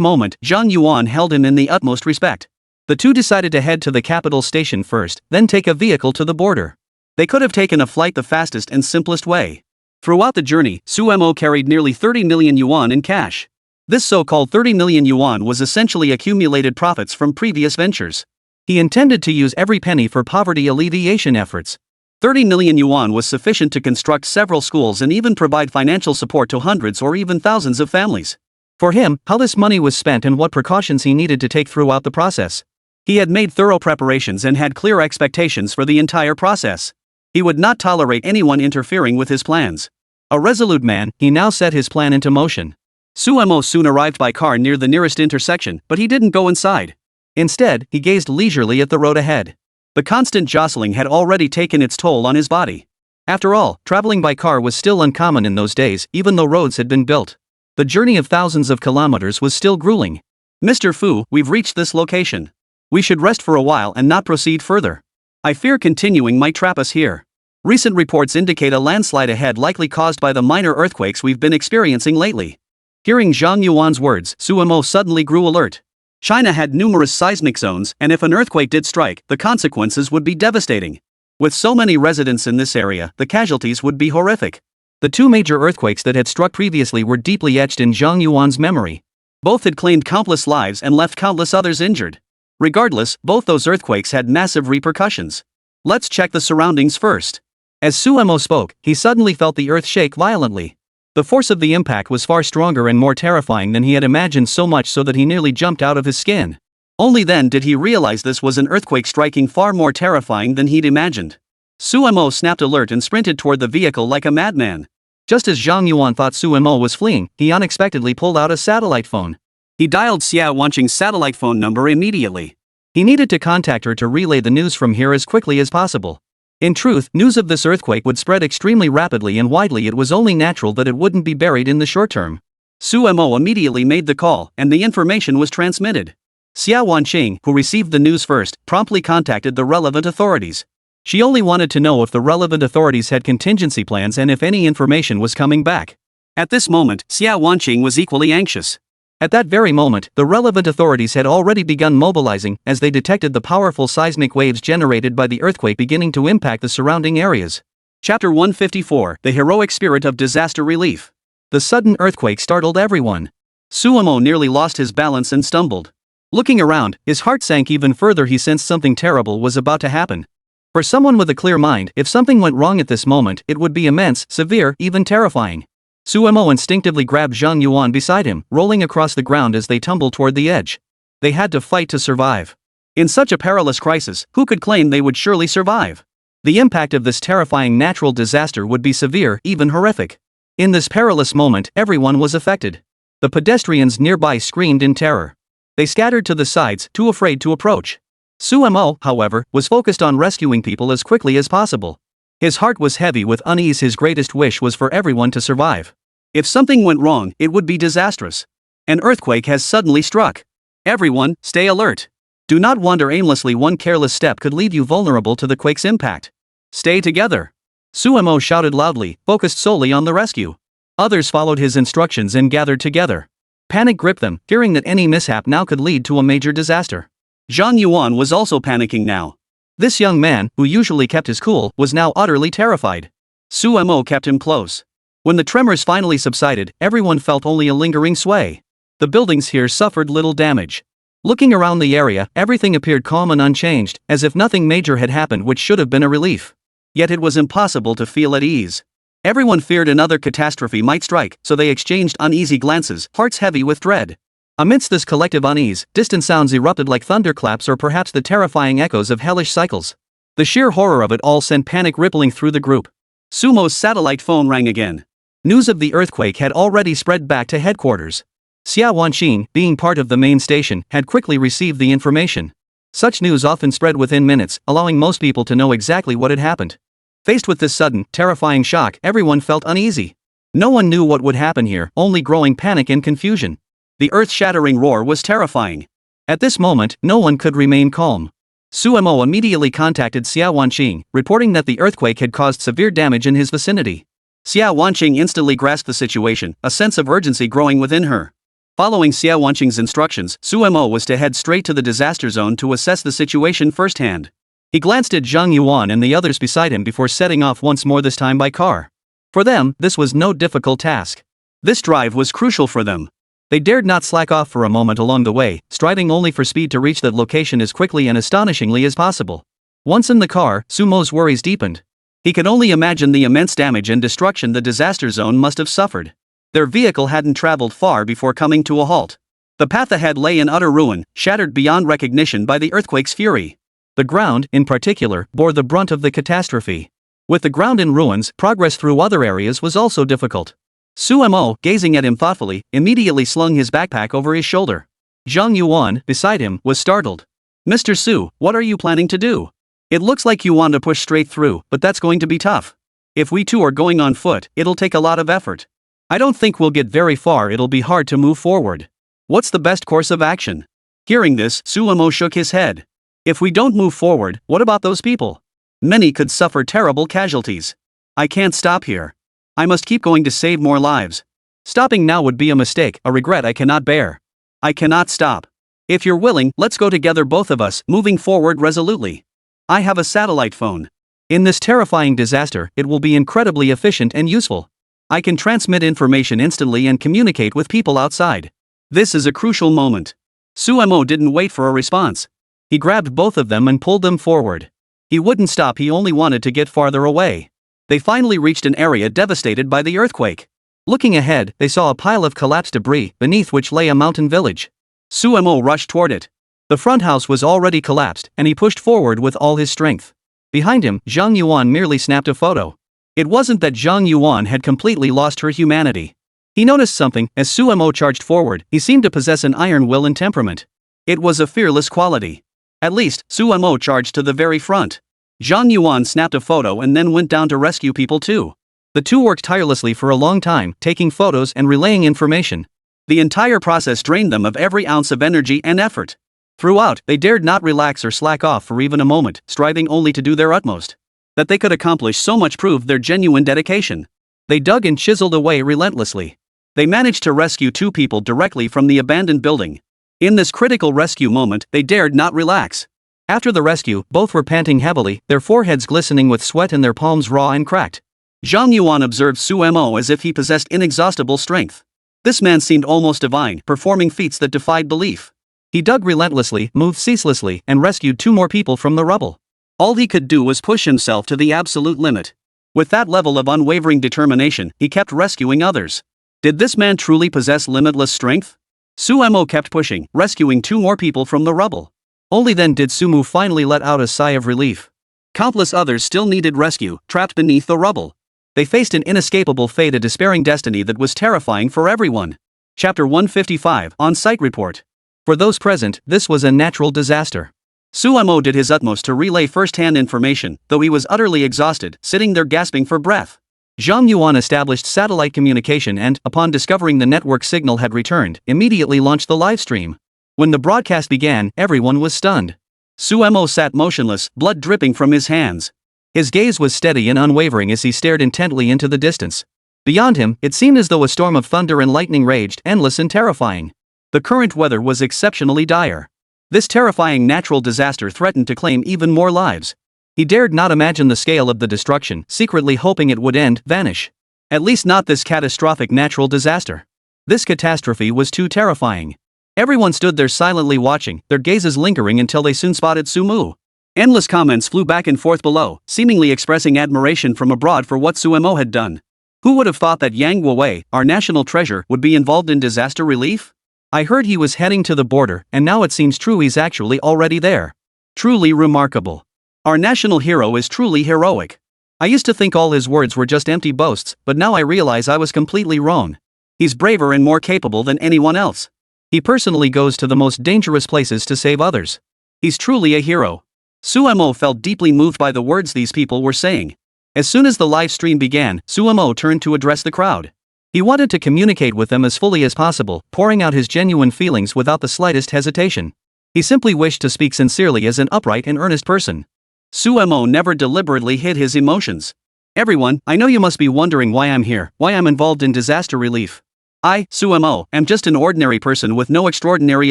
moment, Zhang Yuan held him in the utmost respect. The two decided to head to the capital station first, then take a vehicle to the border. They could have taken a flight the fastest and simplest way. Throughout the journey, Su Mo carried nearly 30 million yuan in cash. This so-called 30 million yuan was essentially accumulated profits from previous ventures. He intended to use every penny for poverty alleviation efforts. 30 million yuan was sufficient to construct several schools and even provide financial support to hundreds or even thousands of families. For him, how this money was spent and what precautions he needed to take throughout the process. He had made thorough preparations and had clear expectations for the entire process. He would not tolerate anyone interfering with his plans. A resolute man, he now set his plan into motion. Su Mo soon arrived by car near the nearest intersection, but he didn't go inside. Instead, he gazed leisurely at the road ahead. The constant jostling had already taken its toll on his body. After all, traveling by car was still uncommon in those days, even though roads had been built. The journey of thousands of kilometers was still grueling. Mr. Fu, we've reached this location. We should rest for a while and not proceed further. I fear continuing might trap us here. Recent reports indicate a landslide ahead, likely caused by the minor earthquakes we've been experiencing lately. Hearing Zhang Yuan's words, Su Mo suddenly grew alert. China had numerous seismic zones, and if an earthquake did strike, the consequences would be devastating. With so many residents in this area, the casualties would be horrific. The two major earthquakes that had struck previously were deeply etched in Zhang Yuan's memory. Both had claimed countless lives and left countless others injured. Regardless, both those earthquakes had massive repercussions. Let's check the surroundings first. As Su Mo spoke, he suddenly felt the earth shake violently. The force of the impact was far stronger and more terrifying than he had imagined, so much so that he nearly jumped out of his skin. Only then did he realize this was an earthquake striking far more terrifying than he'd imagined. Su Mo snapped alert and sprinted toward the vehicle like a madman. Just as Zhang Yuan thought Su Mo was fleeing, he unexpectedly pulled out a satellite phone. He dialed Xia Wanqing's satellite phone number immediately. He needed to contact her to relay the news from here as quickly as possible. In truth, news of this earthquake would spread extremely rapidly and widely. It was only natural that it wouldn't be buried in the short term. Su Mo immediately made the call, and the information was transmitted. Xia Wanqing, who received the news first, promptly contacted the relevant authorities. She only wanted to know if the relevant authorities had contingency plans and if any information was coming back. At this moment, Xia Wanqing was equally anxious. At that very moment, the relevant authorities had already begun mobilizing, as they detected the powerful seismic waves generated by the earthquake beginning to impact the surrounding areas. Chapter 154, The Heroic Spirit of Disaster Relief. The sudden earthquake startled everyone. Su Mo nearly lost his balance and stumbled. Looking around, his heart sank even further. He sensed something terrible was about to happen. For someone with a clear mind, if something went wrong at this moment, it would be immense, severe, even terrifying. Su Mo instinctively grabbed Zhang Yuan beside him, rolling across the ground as they tumbled toward the edge. They had to fight to survive. In such a perilous crisis, who could claim they would surely survive? The impact of this terrifying natural disaster would be severe, even horrific. In this perilous moment, everyone was affected. The pedestrians nearby screamed in terror. They scattered to the sides, too afraid to approach. Su Mo, however, was focused on rescuing people as quickly as possible. His heart was heavy with unease. His greatest wish was for everyone to survive. If something went wrong, it would be disastrous. An earthquake has suddenly struck. Everyone, stay alert. Do not wander aimlessly. One careless step could leave you vulnerable to the quake's impact. Stay together. Su Mo shouted loudly, focused solely on the rescue. Others followed his instructions and gathered together. Panic gripped them, fearing that any mishap now could lead to a major disaster. Zhang Yuan was also panicking now. This young man, who usually kept his cool, was now utterly terrified. Su Mo kept him close. When the tremors finally subsided, everyone felt only a lingering sway. The buildings here suffered little damage. Looking around the area, everything appeared calm and unchanged, as if nothing major had happened, which should have been a relief. Yet it was impossible to feel at ease. Everyone feared another catastrophe might strike, so they exchanged uneasy glances, hearts heavy with dread. Amidst this collective unease, distant sounds erupted like thunderclaps or perhaps the terrifying echoes of hellish cycles. The sheer horror of it all sent panic rippling through the group. Sumo's satellite phone rang again. News of the earthquake had already spread back to headquarters. Xia Wanqing, being part of the main station, had quickly received the information. Such news often spread within minutes, allowing most people to know exactly what had happened. Faced with this sudden, terrifying shock, everyone felt uneasy. No one knew what would happen here, only growing panic and confusion. The earth-shattering roar was terrifying. At this moment, no one could remain calm. Sumo immediately contacted Xia Wanqing, reporting that the earthquake had caused severe damage in his vicinity. Xia Wanqing instantly grasped the situation, a sense of urgency growing within her. Following Xia Wanqing's instructions, Sumo was to head straight to the disaster zone to assess the situation firsthand. He glanced at Zhang Yuan and the others beside him before setting off once more, this time by car. For them, this was no difficult task. This drive was crucial for them. They dared not slack off for a moment along the way, striving only for speed to reach that location as quickly and astonishingly as possible. Once in the car, Sumo's worries deepened. He could only imagine the immense damage and destruction the disaster zone must have suffered. Their vehicle hadn't traveled far before coming to a halt. The path ahead lay in utter ruin, shattered beyond recognition by the earthquake's fury. The ground, in particular, bore the brunt of the catastrophe. With the ground in ruins, progress through other areas was also difficult. Sumo, gazing at him thoughtfully, immediately slung his backpack over his shoulder. Zhang Yuan, beside him, was startled. "Mr. Su, what are you planning to do? It looks like you want to push straight through, but that's going to be tough. If we two are going on foot, it'll take a lot of effort. I don't think we'll get very far. It'll be hard to move forward. What's the best course of action?" Hearing this, Sumo shook his head. "If we don't move forward, what about those people? Many could suffer terrible casualties. I can't stop here. I must keep going to save more lives. Stopping now would be a mistake, a regret I cannot bear. I cannot stop. If you're willing, let's go together, both of us, moving forward resolutely. I have a satellite phone. In this terrifying disaster, it will be incredibly efficient and useful. I can transmit information instantly and communicate with people outside. This is a crucial moment." Sumo didn't wait for a response. He grabbed both of them and pulled them forward. He wouldn't stop, he only wanted to get farther away. They finally reached an area devastated by the earthquake. Looking ahead, they saw a pile of collapsed debris, beneath which lay a mountain village. Sumo rushed toward it. The front house was already collapsed, and he pushed forward with all his strength. Behind him, Zhang Yuan merely snapped a photo. It wasn't that Zhang Yuan had completely lost her humanity. He noticed something. As Sumo charged forward, he seemed to possess an iron will and temperament. It was a fearless quality. At least, Sumo charged to the very front. Zhang Yuan snapped a photo and then went down to rescue people too. The two worked tirelessly for a long time, taking photos and relaying information. The entire process drained them of every ounce of energy and effort. Throughout, they dared not relax or slack off for even a moment, striving only to do their utmost. That they could accomplish so much proved their genuine dedication. They dug and chiseled away relentlessly. They managed to rescue two people directly from the abandoned building. In this critical rescue moment, they dared not relax. After the rescue, both were panting heavily, their foreheads glistening with sweat and their palms raw and cracked. Zhang Yuan observed Sumo as if he possessed inexhaustible strength. This man seemed almost divine, performing feats that defied belief. He dug relentlessly, moved ceaselessly, and rescued two more people from the rubble. All he could do was push himself to the absolute limit. With that level of unwavering determination, he kept rescuing others. Did this man truly possess limitless strength? Sumo kept pushing, rescuing two more people from the rubble. Only then did Sumo finally let out a sigh of relief. Countless others still needed rescue, trapped beneath the rubble. They faced an inescapable fate, a despairing destiny that was terrifying for everyone. Chapter 155, On-Site Report. For those present, this was a natural disaster. Sumo did his utmost to relay first-hand information, though he was utterly exhausted, sitting there gasping for breath. Zhang Yuan established satellite communication and, upon discovering the network signal had returned, immediately launched the livestream. When the broadcast began, everyone was stunned. Sumo sat motionless, blood dripping from his hands. His gaze was steady and unwavering as he stared intently into the distance. Beyond him, it seemed as though a storm of thunder and lightning raged, endless and terrifying. The current weather was exceptionally dire. This terrifying natural disaster threatened to claim even more lives. He dared not imagine the scale of the destruction, secretly hoping it would vanish. At least not this catastrophic natural disaster. This catastrophe was too terrifying. Everyone stood there silently watching, their gazes lingering until they soon spotted Sumo. Endless comments flew back and forth below, seemingly expressing admiration from abroad for what Sumo had done. Who would have thought that Yang Wei, our national treasure, would be involved in disaster relief? I heard he was heading to the border, and now it seems true he's actually already there. Truly remarkable. Our national hero is truly heroic. I used to think all his words were just empty boasts, but now I realize I was completely wrong. He's braver and more capable than anyone else. He personally goes to the most dangerous places to save others. He's truly a hero. Sumo felt deeply moved by the words these people were saying. As soon as the live stream began, Sumo turned to address the crowd. He wanted to communicate with them as fully as possible, pouring out his genuine feelings without the slightest hesitation. He simply wished to speak sincerely as an upright and earnest person. Sumo never deliberately hid his emotions. Everyone, I know you must be wondering why I'm here, why I'm involved in disaster relief. I, Sumo, am just an ordinary person with no extraordinary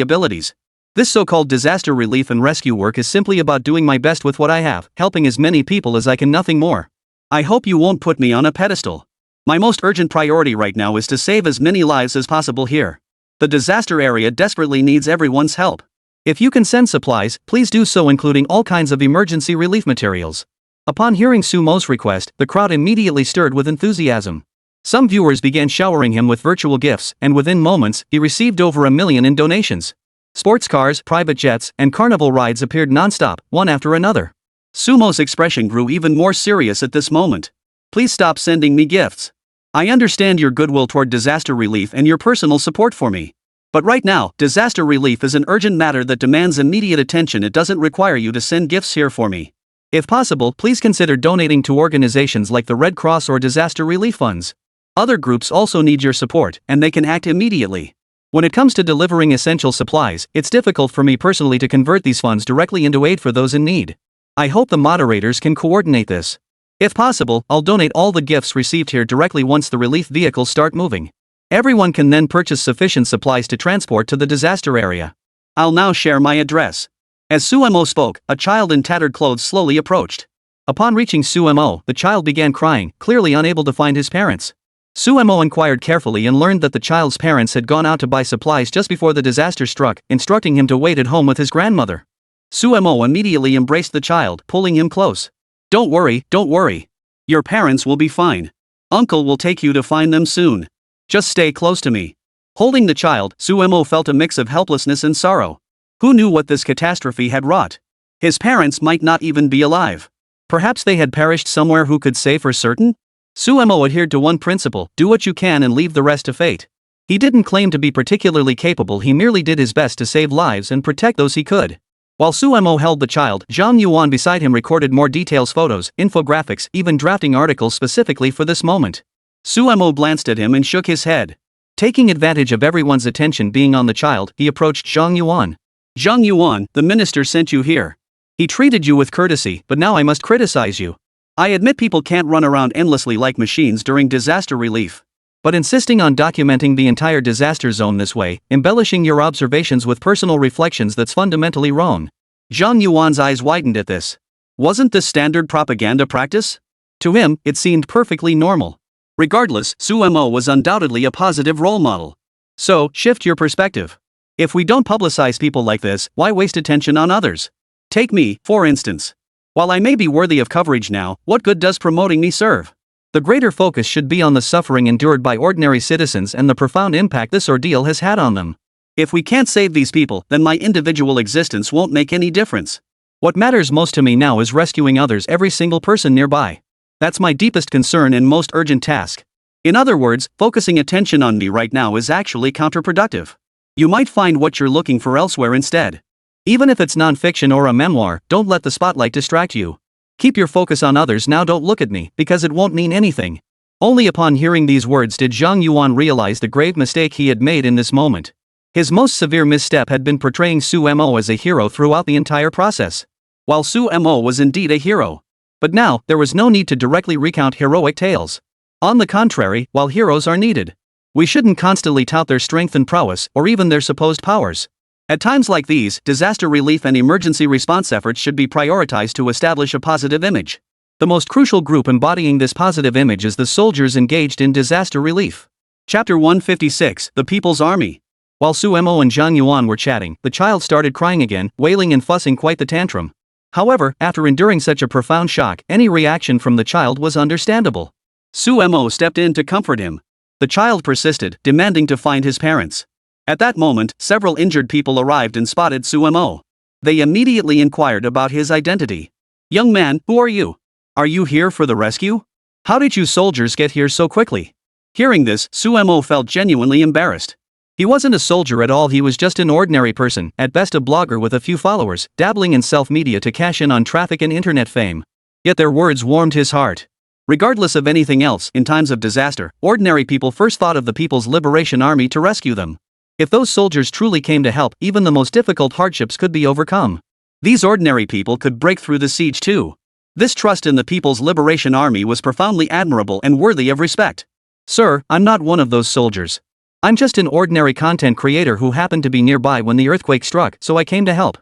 abilities. This so-called disaster relief and rescue work is simply about doing my best with what I have, helping as many people as I can, nothing more. I hope you won't put me on a pedestal. My most urgent priority right now is to save as many lives as possible here. The disaster area desperately needs everyone's help. If you can send supplies, please do so, including all kinds of emergency relief materials. Upon hearing Sumo's request, the crowd immediately stirred with enthusiasm. Some viewers began showering him with virtual gifts, and within moments, he received over 1 million in donations. Sports cars, private jets, and carnival rides appeared non-stop, one after another. Sumo's expression grew even more serious at this moment. Please stop sending me gifts. I understand your goodwill toward disaster relief and your personal support for me. But right now, disaster relief is an urgent matter that demands immediate attention. It doesn't require you to send gifts here for me. If possible, please consider donating to organizations like the Red Cross or disaster relief funds. Other groups also need your support, and they can act immediately. When it comes to delivering essential supplies, it's difficult for me personally to convert these funds directly into aid for those in need. I hope the moderators can coordinate this. If possible, I'll donate all the gifts received here directly once the relief vehicles start moving. Everyone can then purchase sufficient supplies to transport to the disaster area. I'll now share my address. As Sumo spoke, a child in tattered clothes slowly approached. Upon reaching Sumo, the child began crying, clearly unable to find his parents. Sumo inquired carefully and learned that the child's parents had gone out to buy supplies just before the disaster struck, instructing him to wait at home with his grandmother. Sumo immediately embraced the child, pulling him close. Don't worry. Your parents will be fine. Uncle will take you to find them soon. Just stay close to me. Holding the child, Sumo felt a mix of helplessness and sorrow. Who knew what this catastrophe had wrought? His parents might not even be alive. Perhaps they had perished somewhere. Who could say for certain? Sumo adhered to one principle: do what you can and leave the rest to fate. He didn't claim to be particularly capable, he merely did his best to save lives and protect those he could. While Sumo held the child, Zhang Yuan beside him recorded more details, photos, infographics, even drafting articles specifically for this moment. Sumo glanced at him and shook his head. Taking advantage of everyone's attention being on the child, he approached Zhang Yuan. Zhang Yuan, the minister sent you here. He treated you with courtesy, but now I must criticize you. I admit people can't run around endlessly like machines during disaster relief. But insisting on documenting the entire disaster zone this way, embellishing your observations with personal reflections, that's fundamentally wrong. Zhang Yuan's eyes widened at this. Wasn't this standard propaganda practice? To him, it seemed perfectly normal. Regardless, Sumo was undoubtedly a positive role model. So, shift your perspective. If we don't publicize people like this, why waste attention on others? Take me, for instance. While I may be worthy of coverage now, what good does promoting me serve? The greater focus should be on the suffering endured by ordinary citizens and the profound impact this ordeal has had on them. If we can't save these people, then my individual existence won't make any difference. What matters most to me now is rescuing others, every single person nearby. That's my deepest concern and most urgent task. In other words, focusing attention on me right now is actually counterproductive. You might find what you're looking for elsewhere instead. Even if it's non-fiction or a memoir, don't let the spotlight distract you. Keep your focus on others now. Don't look at me, because it won't mean anything. Only upon hearing these words did Zhang Yuan realize the grave mistake he had made in this moment. His most severe misstep had been portraying Sumo as a hero throughout the entire process. While Sumo was indeed a hero. But now, there was no need to directly recount heroic tales. On the contrary, while heroes are needed, we shouldn't constantly tout their strength and prowess, or even their supposed powers. At times like these, disaster relief and emergency response efforts should be prioritized to establish a positive image. The most crucial group embodying this positive image is the soldiers engaged in disaster relief. Chapter 156, The People's Army. While Suemo and Zhang Yuan were chatting, the child started crying again, wailing and fussing quite the tantrum. However, after enduring such a profound shock, any reaction from the child was understandable. Suemo stepped in to comfort him. The child persisted, demanding to find his parents. At that moment, several injured people arrived and spotted Suemo. They immediately inquired about his identity. "Young man, who are you? Are you here for the rescue? How did you soldiers get here so quickly?" Hearing this, Suemo felt genuinely embarrassed. He wasn't a soldier at all, he was just an ordinary person, at best a blogger with a few followers, dabbling in self-media to cash in on traffic and internet fame. Yet their words warmed his heart. Regardless of anything else, in times of disaster, ordinary people first thought of the People's Liberation Army to rescue them. If those soldiers truly came to help, even the most difficult hardships could be overcome. These ordinary people could break through the siege too. This trust in the People's Liberation Army was profoundly admirable and worthy of respect. "Sir, I'm not one of those soldiers. I'm just an ordinary content creator who happened to be nearby when the earthquake struck, so I came to help.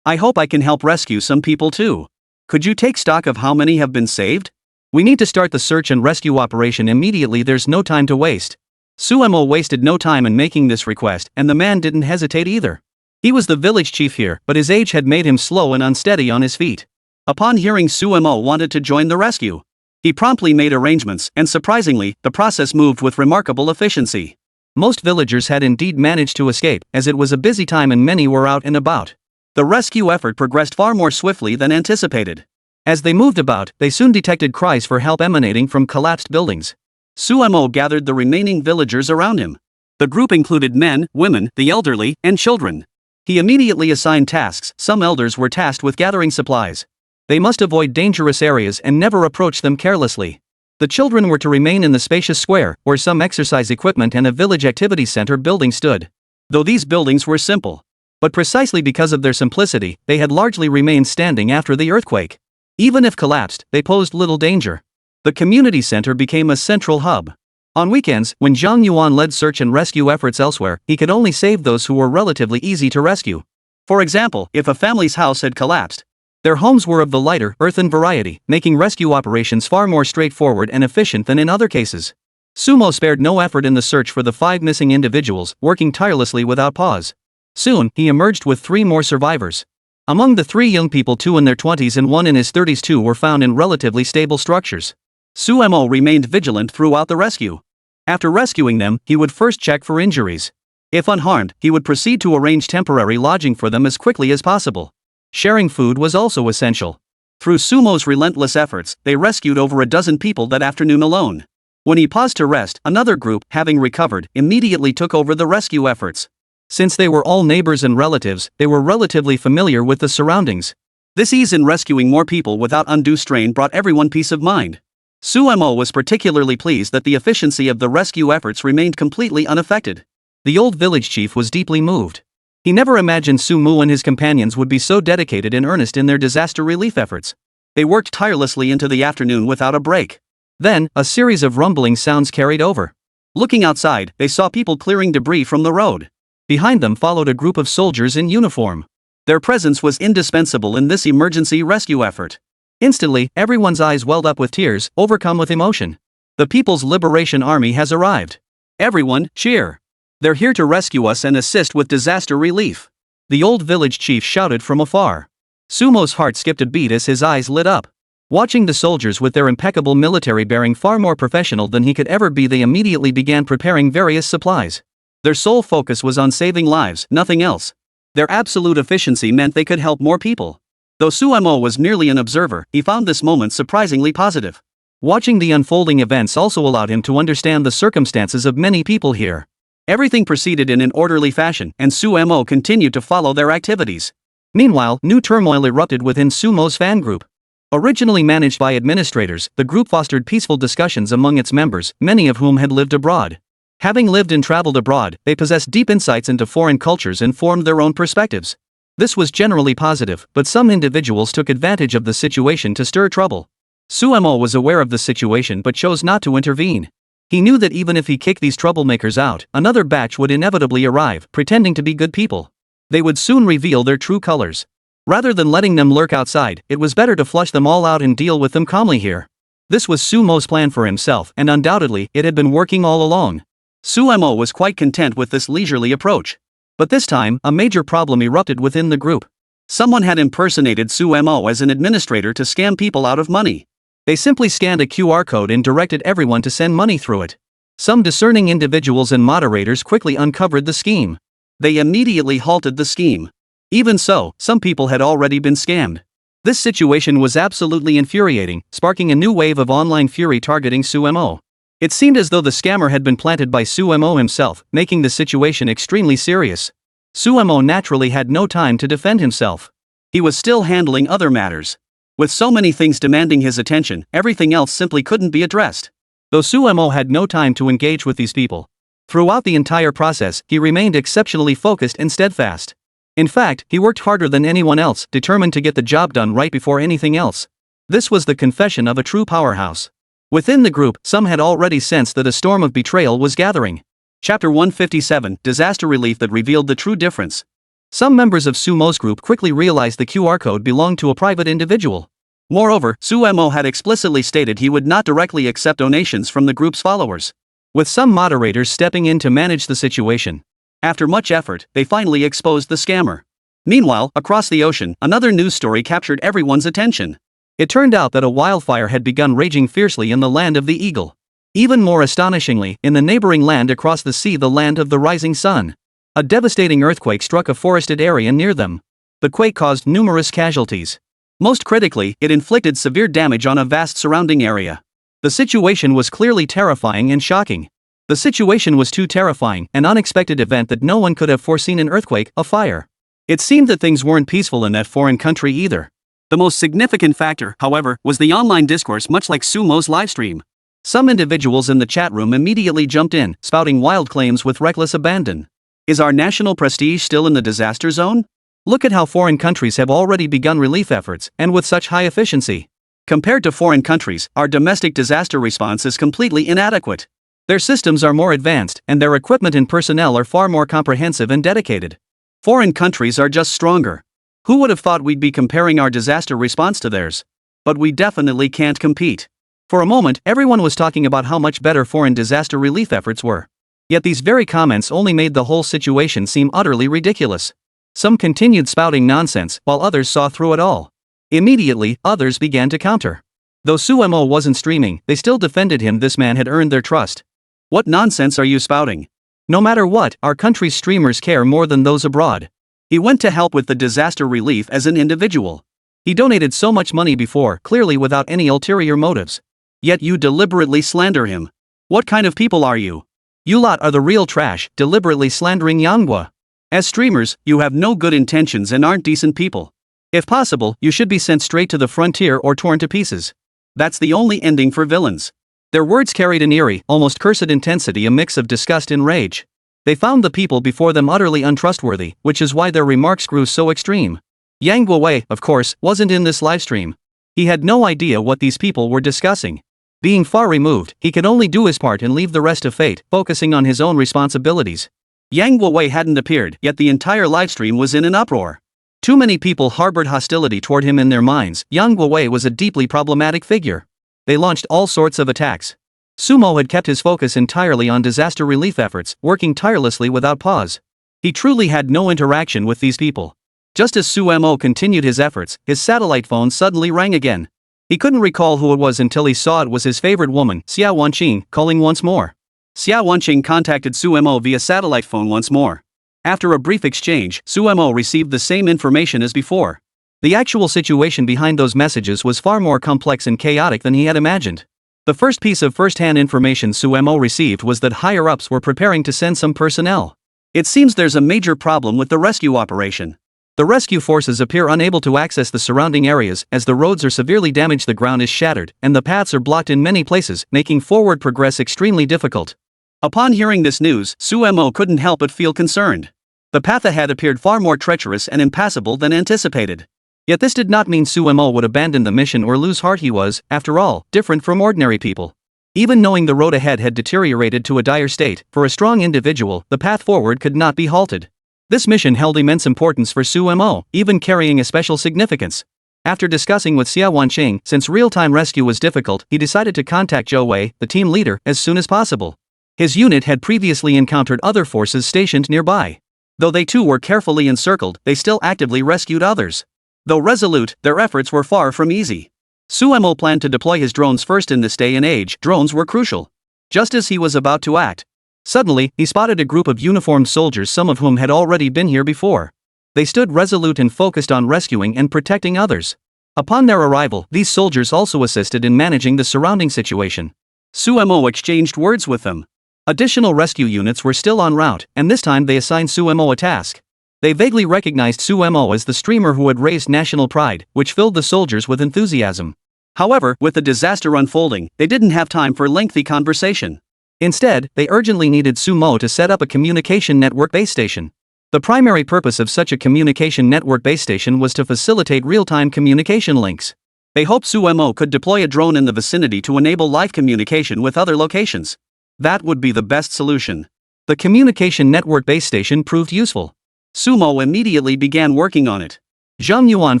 I hope I can help rescue some people too. Could you take stock of how many have been saved? We need to start the search and rescue operation immediately, there's no time to waste." Suemo wasted no time in making this request, and the man didn't hesitate either. He was the village chief here, but his age had made him slow and unsteady on his feet. Upon hearing Suemo wanted to join the rescue, he promptly made arrangements, and surprisingly, the process moved with remarkable efficiency. Most villagers had indeed managed to escape, as it was a busy time and many were out and about. The rescue effort progressed far more swiftly than anticipated. As they moved about, they soon detected cries for help emanating from collapsed buildings. Suemo gathered the remaining villagers around him. The group included men, women, the elderly, and children. He immediately assigned tasks. Some elders were tasked with gathering supplies. They must avoid dangerous areas and never approach them carelessly. The children were to remain in the spacious square, where some exercise equipment and a village activity center building stood. Though these buildings were simple. But precisely because of their simplicity, they had largely remained standing after the earthquake. Even if collapsed, they posed little danger. The community center became a central hub. On weekends, when Zhang Yuan led search and rescue efforts elsewhere, he could only save those who were relatively easy to rescue. For example, if a family's house had collapsed, their homes were of the lighter, earthen variety, making rescue operations far more straightforward and efficient than in other cases. Sumo spared no effort in the search for the 5 missing individuals, working tirelessly without pause. Soon, he emerged with 3 more survivors. Among the 3 young people, 2 in their 20s and 1 in his 30s, 2 were found in relatively stable structures. Suemo remained vigilant throughout the rescue. After rescuing them, he would first check for injuries. If unharmed, he would proceed to arrange temporary lodging for them as quickly as possible. Sharing food was also essential. Through Sumo's relentless efforts, they rescued over a dozen people that afternoon alone. When he paused to rest, another group, having recovered, immediately took over the rescue efforts. Since they were all neighbors and relatives, they were relatively familiar with the surroundings. This ease in rescuing more people without undue strain brought everyone peace of mind. Suemo was particularly pleased that the efficiency of the rescue efforts remained completely unaffected. The old village chief was deeply moved. He never imagined Sumu and his companions would be so dedicated and earnest in their disaster relief efforts. They worked tirelessly into the afternoon without a break. Then, a series of rumbling sounds carried over. Looking outside, they saw people clearing debris from the road. Behind them followed a group of soldiers in uniform. Their presence was indispensable in this emergency rescue effort. Instantly, everyone's eyes welled up with tears, overcome with emotion. The People's Liberation Army has arrived. Everyone, cheer! They're here to rescue us and assist with disaster relief. The old village chief shouted from afar. Sumo's heart skipped a beat as his eyes lit up. Watching the soldiers with their impeccable military bearing far more professional than he could ever be, they immediately began preparing various supplies. Their sole focus was on saving lives, nothing else. Their absolute efficiency meant they could help more people. Though Suemo was merely an observer, he found this moment surprisingly positive. Watching the unfolding events also allowed him to understand the circumstances of many people here. Everything proceeded in an orderly fashion, and Suemo continued to follow their activities. Meanwhile, new turmoil erupted within Sumo's fan group. Originally managed by administrators, the group fostered peaceful discussions among its members, many of whom had lived abroad. Having lived and traveled abroad, they possessed deep insights into foreign cultures and formed their own perspectives. This was generally positive, but some individuals took advantage of the situation to stir trouble. Suemo was aware of the situation but chose not to intervene. He knew that even if he kicked these troublemakers out, another batch would inevitably arrive, pretending to be good people. They would soon reveal their true colors. Rather than letting them lurk outside, it was better to flush them all out and deal with them calmly here. This was Sumo's plan for himself, and undoubtedly, it had been working all along. Suemo was quite content with this leisurely approach. But this time, a major problem erupted within the group. Someone had impersonated Sumo as an administrator to scam people out of money. They simply scanned a QR code and directed everyone to send money through it. Some discerning individuals and moderators quickly uncovered the scheme. They immediately halted the scheme. Even so, some people had already been scammed. This situation was absolutely infuriating, sparking a new wave of online fury targeting Sumo. It seemed as though the scammer had been planted by Sumo himself, making the situation extremely serious. Sumo naturally had no time to defend himself. He was still handling other matters. With so many things demanding his attention, everything else simply couldn't be addressed. Though Sumo had no time to engage with these people. Throughout the entire process, he remained exceptionally focused and steadfast. In fact, he worked harder than anyone else, determined to get the job done right before anything else. This was the confession of a true powerhouse. Within the group, some had already sensed that a storm of betrayal was gathering. Chapter 157, Disaster Relief that revealed the true difference. Some members of Sumo's group quickly realized the QR code belonged to a private individual. Moreover, Sumo had explicitly stated he would not directly accept donations from the group's followers. With some moderators stepping in to manage the situation. After much effort, they finally exposed the scammer. Meanwhile, across the ocean, another news story captured everyone's attention. It turned out that a wildfire had begun raging fiercely in the land of the eagle. Even more astonishingly, in the neighboring land across the sea, the land of the rising sun. A devastating earthquake struck a forested area near them. The quake caused numerous casualties. Most critically, it inflicted severe damage on a vast surrounding area. The situation was clearly terrifying and shocking. The situation was too terrifying, an unexpected event that no one could have foreseen: an earthquake, a fire. It seemed that things weren't peaceful in that foreign country either. The most significant factor, however, was the online discourse, much like Sumo's livestream. Some individuals in the chat room immediately jumped in, spouting wild claims with reckless abandon. Is our national prestige still in the disaster zone? Look at how foreign countries have already begun relief efforts, and with such high efficiency. Compared to foreign countries, our domestic disaster response is completely inadequate. Their systems are more advanced, and their equipment and personnel are far more comprehensive and dedicated. Foreign countries are just stronger. Who would have thought we'd be comparing our disaster response to theirs? But we definitely can't compete. For a moment, everyone was talking about how much better foreign disaster relief efforts were. Yet these very comments only made the whole situation seem utterly ridiculous. Some continued spouting nonsense, while others saw through it all. Immediately, others began to counter. Though Sumo wasn't streaming, they still defended him. This man had earned their trust. What nonsense are you spouting? No matter what, our country's streamers care more than those abroad. He went to help with the disaster relief as an individual. He donated so much money before, clearly without any ulterior motives. Yet you deliberately slander him. What kind of people are you? You lot are the real trash, deliberately slandering manhwa. As streamers, you have no good intentions and aren't decent people. If possible, you should be sent straight to the frontier or torn to pieces. That's the only ending for villains. Their words carried an eerie, almost cursed intensity, a mix of disgust and rage. They found the people before them utterly untrustworthy, which is why their remarks grew so extreme. Yang Guowei, of course, wasn't in this livestream. He had no idea what these people were discussing. Being far removed, he could only do his part and leave the rest to fate, focusing on his own responsibilities. Yang Guowei hadn't appeared, yet the entire livestream was in an uproar. Too many people harbored hostility toward him in their minds. Yang Guowei was a deeply problematic figure. They launched all sorts of attacks. Sumo had kept his focus entirely on disaster relief efforts, working tirelessly without pause. He truly had no interaction with these people. Just as Sumo continued his efforts, his satellite phone suddenly rang again. He couldn't recall who it was until he saw it was his favorite woman, Xia Wanqing, calling once more. Xia Wanqing contacted Sumo via satellite phone once more. After a brief exchange, Sumo received the same information as before. The actual situation behind those messages was far more complex and chaotic than he had imagined. The first piece of first-hand information Sumo received was that higher-ups were preparing to send some personnel. It seems there's a major problem with the rescue operation. The rescue forces appear unable to access the surrounding areas as the roads are severely damaged, the ground is shattered, and the paths are blocked in many places, making forward progress extremely difficult. Upon hearing this news, Sumo couldn't help but feel concerned. The path ahead appeared far more treacherous and impassable than anticipated. Yet this did not mean Sumo would abandon the mission or lose heart. He was, after all, different from ordinary people. Even knowing the road ahead had deteriorated to a dire state, for a strong individual, the path forward could not be halted. This mission held immense importance for Sumo, even carrying a special significance. After discussing with Xia Wanqing, since real-time rescue was difficult, he decided to contact Zhou Wei, the team leader, as soon as possible. His unit had previously encountered other forces stationed nearby. Though they too were carefully encircled, they still actively rescued others. Though resolute, their efforts were far from easy. Suemo planned to deploy his drones first. In this day and age, drones were crucial. Just as he was about to act, suddenly, he spotted a group of uniformed soldiers, some of whom had already been here before. They stood resolute and focused on rescuing and protecting others. Upon their arrival, these soldiers also assisted in managing the surrounding situation. Suemo exchanged words with them. Additional rescue units were still en route, and this time they assigned Suemo a task. They vaguely recognized Suemo as the streamer who had raised national pride, which filled the soldiers with enthusiasm. However, with the disaster unfolding, they didn't have time for lengthy conversation. Instead, they urgently needed Suemo to set up a communication network base station. The primary purpose of such a communication network base station was to facilitate real-time communication links. They hoped Suemo could deploy a drone in the vicinity to enable live communication with other locations. That would be the best solution. The communication network base station proved useful. Suemo immediately began working on it. Zhang Yuan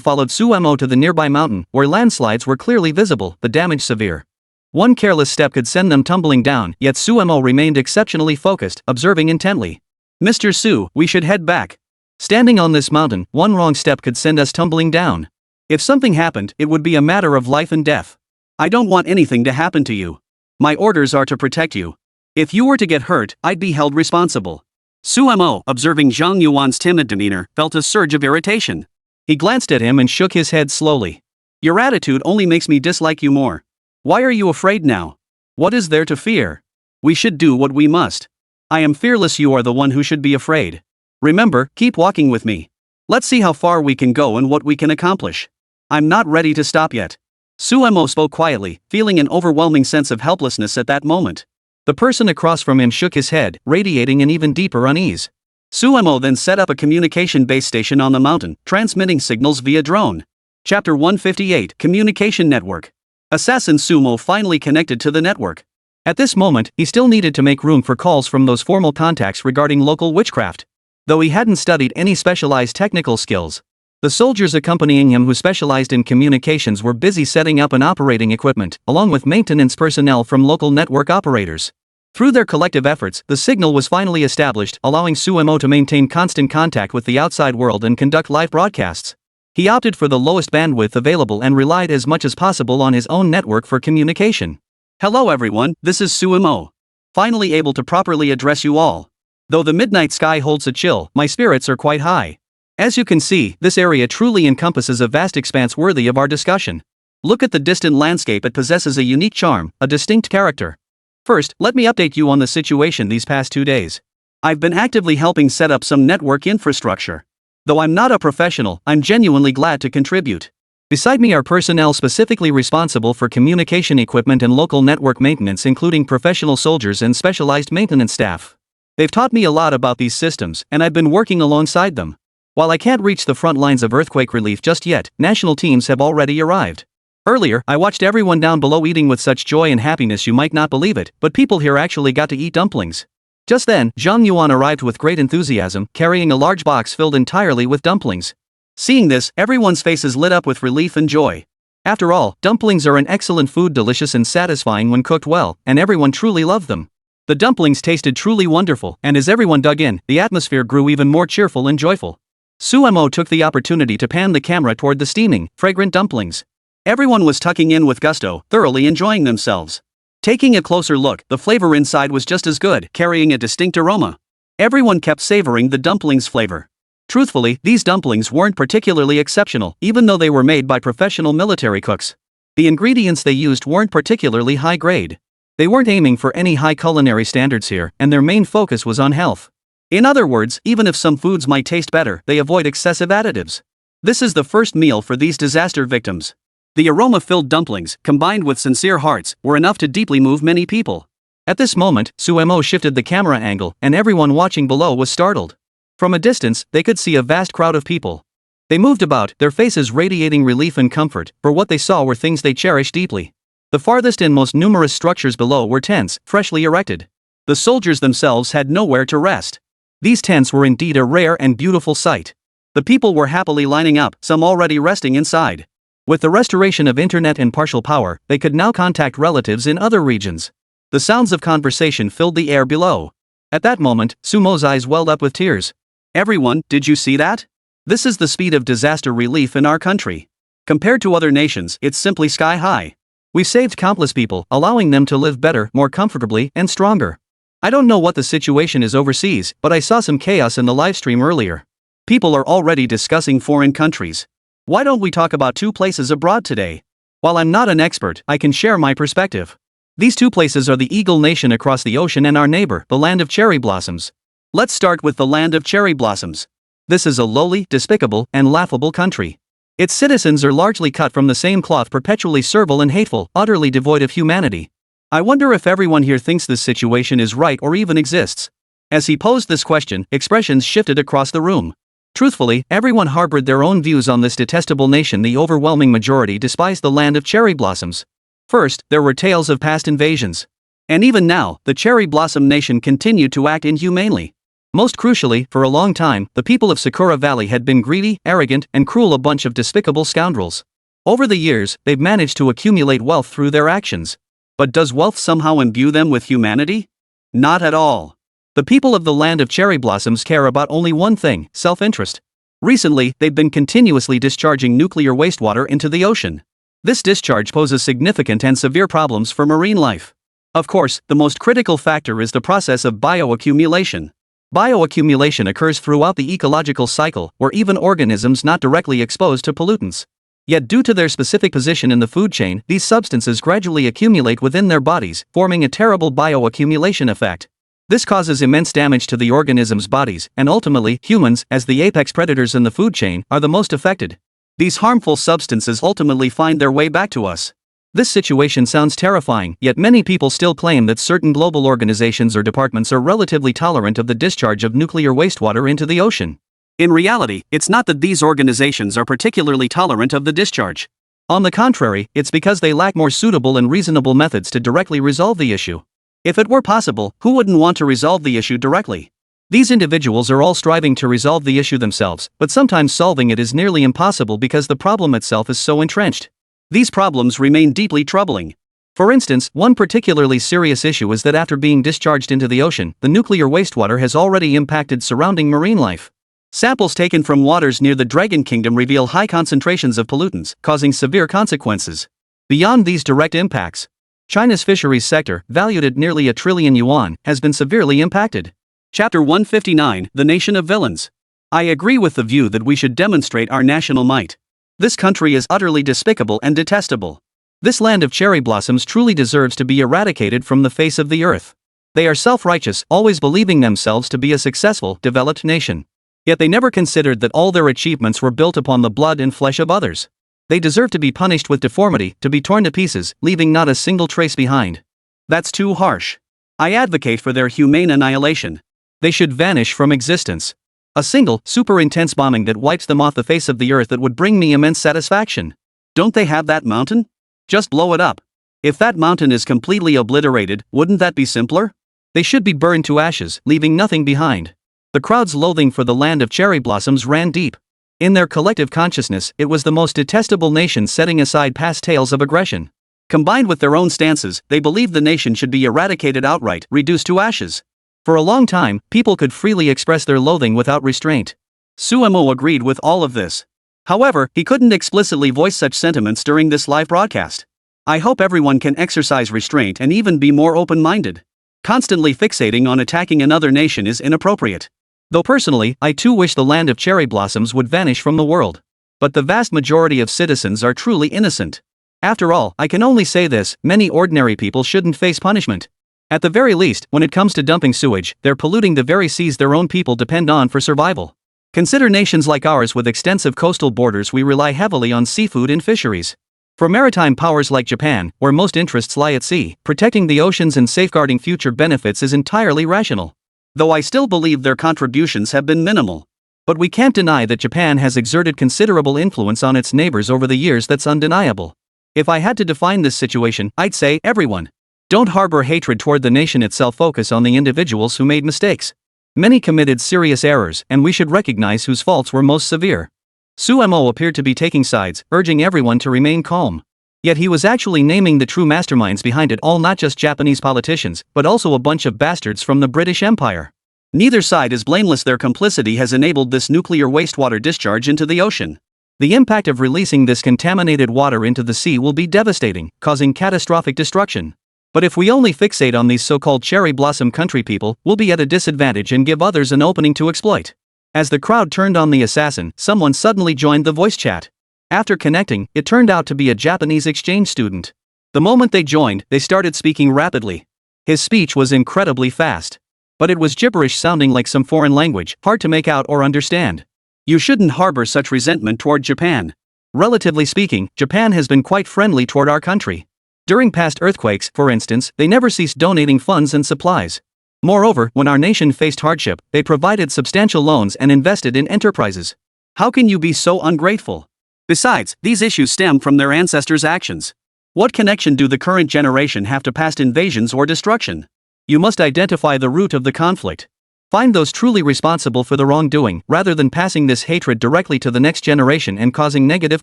followed Suemo to the nearby mountain, where landslides were clearly visible, the damage severe. One careless step could send them tumbling down, yet Suemo remained exceptionally focused, observing intently. "Mr. Su, we should head back. Standing on this mountain, one wrong step could send us tumbling down. If something happened, it would be a matter of life and death. I don't want anything to happen to you. My orders are to protect you. If you were to get hurt, I'd be held responsible." Suemo, observing Zhang Yuan's timid demeanor, felt a surge of irritation. He glanced at him and shook his head slowly. "Your attitude only makes me dislike you more. Why are you afraid now? What is there to fear? We should do what we must. I am fearless, you are the one who should be afraid. Remember, keep walking with me. Let's see how far we can go and what we can accomplish. I'm not ready to stop yet." Suemo spoke quietly, feeling an overwhelming sense of helplessness at that moment. The person across from him shook his head, radiating an even deeper unease. Suemo then set up a communication base station on the mountain, transmitting signals via drone. Chapter 158, Communication Network. Assassin Sumo finally connected to the network. At this moment, he still needed to make room for calls from those formal contacts regarding local witchcraft. Though he hadn't studied any specialized technical skills, the soldiers accompanying him who specialized in communications were busy setting up and operating equipment, along with maintenance personnel from local network operators. Through their collective efforts, the signal was finally established, allowing Suemo to maintain constant contact with the outside world and conduct live broadcasts. He opted for the lowest bandwidth available and relied as much as possible on his own network for communication. "Hello everyone, this is Suemo. Finally able to properly address you all. Though the midnight sky holds a chill, my spirits are quite high. As you can see, this area truly encompasses a vast expanse worthy of our discussion. Look at the distant landscape, it possesses a unique charm, a distinct character. First, let me update you on the situation these past 2 days. I've been actively helping set up some network infrastructure. Though I'm not a professional, I'm genuinely glad to contribute. Beside me are personnel specifically responsible for communication equipment and local network maintenance, including professional soldiers and specialized maintenance staff. They've taught me a lot about these systems, and I've been working alongside them. While I can't reach the front lines of earthquake relief just yet, national teams have already arrived. Earlier, I watched everyone down below eating with such joy and happiness you might not believe it, but people here actually got to eat dumplings. Just then, Zhang Yuan arrived with great enthusiasm, carrying a large box filled entirely with dumplings. Seeing this, everyone's faces lit up with relief and joy. After all, dumplings are an excellent food, delicious and satisfying when cooked well, and everyone truly loved them. The dumplings tasted truly wonderful, and as everyone dug in, the atmosphere grew even more cheerful and joyful. Suemo took the opportunity to pan the camera toward the steaming, fragrant dumplings. Everyone was tucking in with gusto, thoroughly enjoying themselves. Taking a closer look, the flavor inside was just as good, carrying a distinct aroma. Everyone kept savoring the dumplings' flavor. Truthfully, these dumplings weren't particularly exceptional, even though they were made by professional military cooks. The ingredients they used weren't particularly high grade. They weren't aiming for any high culinary standards here, and their main focus was on health. In other words, even if some foods might taste better, they avoid excessive additives. This is the first meal for these disaster victims. The aroma-filled dumplings, combined with sincere hearts, were enough to deeply move many people. At this moment, Suemo shifted the camera angle, and everyone watching below was startled. From a distance, they could see a vast crowd of people. They moved about, their faces radiating relief and comfort, for what they saw were things they cherished deeply. The farthest and most numerous structures below were tents, freshly erected. The soldiers themselves had nowhere to rest. These tents were indeed a rare and beautiful sight. The people were happily lining up, some already resting inside. With the restoration of internet and partial power, they could now contact relatives in other regions. The sounds of conversation filled the air below. At that moment, Sumo's eyes welled up with tears. Everyone, did you see that? This is the speed of disaster relief in our country. Compared to other nations, it's simply sky high. We've saved countless people, allowing them to live better, more comfortably, and stronger. I don't know what the situation is overseas, but I saw some chaos in the livestream earlier. People are already discussing foreign countries. Why don't we talk about 2 places abroad today? While I'm not an expert, I can share my perspective. These 2 places are the Eagle Nation across the ocean and our neighbor, the land of cherry blossoms. Let's start with the land of cherry blossoms. This is a lowly, despicable, and laughable country. Its citizens are largely cut from the same cloth, perpetually servile and hateful, utterly devoid of humanity. I wonder if everyone here thinks this situation is right or even exists. As he posed this question, expressions shifted across the room. Truthfully, everyone harbored their own views on this detestable nation. The overwhelming majority despised the land of cherry blossoms. First, there were tales of past invasions. And even now, the cherry blossom nation continued to act inhumanely. Most crucially, for a long time, the people of Sakura Valley had been greedy, arrogant, and cruel, a bunch of despicable scoundrels. Over the years, they've managed to accumulate wealth through their actions. But does wealth somehow imbue them with humanity? Not at all. The people of the land of cherry blossoms care about only one thing: self-interest. Recently, they've been continuously discharging nuclear wastewater into the ocean. This discharge poses significant and severe problems for marine life. Of course, the most critical factor is the process of bioaccumulation. Bioaccumulation occurs throughout the ecological cycle, where even organisms not directly exposed to pollutants. Yet due to their specific position in the food chain, these substances gradually accumulate within their bodies, forming a terrible bioaccumulation effect. This causes immense damage to the organisms' bodies, and ultimately, humans, as the apex predators in the food chain, are the most affected. These harmful substances ultimately find their way back to us. This situation sounds terrifying, yet many people still claim that certain global organizations or departments are relatively tolerant of the discharge of nuclear wastewater into the ocean. In reality, it's not that these organizations are particularly tolerant of the discharge. On the contrary, it's because they lack more suitable and reasonable methods to directly resolve the issue. If it were possible, who wouldn't want to resolve the issue directly? These individuals are all striving to resolve the issue themselves, but sometimes solving it is nearly impossible because the problem itself is so entrenched. These problems remain deeply troubling. For instance, one particularly serious issue is that after being discharged into the ocean, the nuclear wastewater has already impacted surrounding marine life. Samples taken from waters near the Dragon Kingdom reveal high concentrations of pollutants, causing severe consequences. Beyond these direct impacts, China's fisheries sector, valued at nearly $1 trillion, has been severely impacted. Chapter 159, The Nation of Villains. I agree with the view that we should demonstrate our national might. This country is utterly despicable and detestable. This land of cherry blossoms truly deserves to be eradicated from the face of the earth. They are self-righteous, always believing themselves to be a successful, developed nation. Yet they never considered that all their achievements were built upon the blood and flesh of others. They deserve to be punished with deformity, to be torn to pieces, leaving not a single trace behind. That's too harsh. I advocate for their humane annihilation. They should vanish from existence. A single, super intense bombing that wipes them off the face of the earth, that would bring me immense satisfaction. Don't they have that mountain? Just blow it up. If that mountain is completely obliterated, wouldn't that be simpler? They should be burned to ashes, leaving nothing behind. The crowd's loathing for the land of cherry blossoms ran deep. In their collective consciousness, it was the most detestable nation, setting aside past tales of aggression. Combined with their own stances, they believed the nation should be eradicated outright, reduced to ashes. For a long time, people could freely express their loathing without restraint. Suemo agreed with all of this. However, he couldn't explicitly voice such sentiments during this live broadcast. I hope everyone can exercise restraint and even be more open-minded. Constantly fixating on attacking another nation is inappropriate. Though personally, I too wish the land of cherry blossoms would vanish from the world. But the vast majority of citizens are truly innocent. After all, I can only say this: many ordinary people shouldn't face punishment. At the very least, when it comes to dumping sewage, they're polluting the very seas their own people depend on for survival. Consider nations like ours with extensive coastal borders. We rely heavily on seafood and fisheries. For maritime powers like Japan, where most interests lie at sea, protecting the oceans and safeguarding future benefits is entirely rational. Though I still believe their contributions have been minimal. But we can't deny that Japan has exerted considerable influence on its neighbors over the years. That's undeniable. If I had to define this situation, I'd say everyone. Don't harbor hatred toward the nation itself, focus on the individuals who made mistakes. Many committed serious errors, and we should recognize whose faults were most severe. Suemo appeared to be taking sides, urging everyone to remain calm. Yet he was actually naming the true masterminds behind it all, not just Japanese politicians, but also a bunch of bastards from the British Empire. Neither side is blameless. Their complicity has enabled this nuclear wastewater discharge into the ocean. The impact of releasing this contaminated water into the sea will be devastating, causing catastrophic destruction. But if we only fixate on these so-called cherry blossom country people, we'll be at a disadvantage and give others an opening to exploit. As the crowd turned on the assassin, someone suddenly joined the voice chat. After connecting, it turned out to be a Japanese exchange student. The moment they joined, they started speaking rapidly. His speech was incredibly fast. But it was gibberish sounding like some foreign language, hard to make out or understand. You shouldn't harbor such resentment toward Japan. Relatively speaking, Japan has been quite friendly toward our country. During past earthquakes, for instance, they never ceased donating funds and supplies. Moreover, when our nation faced hardship, they provided substantial loans and invested in enterprises. How can you be so ungrateful? Besides, these issues stem from their ancestors' actions. What connection do the current generation have to past invasions or destruction? You must identify the root of the conflict. Find those truly responsible for the wrongdoing, rather than passing this hatred directly to the next generation and causing negative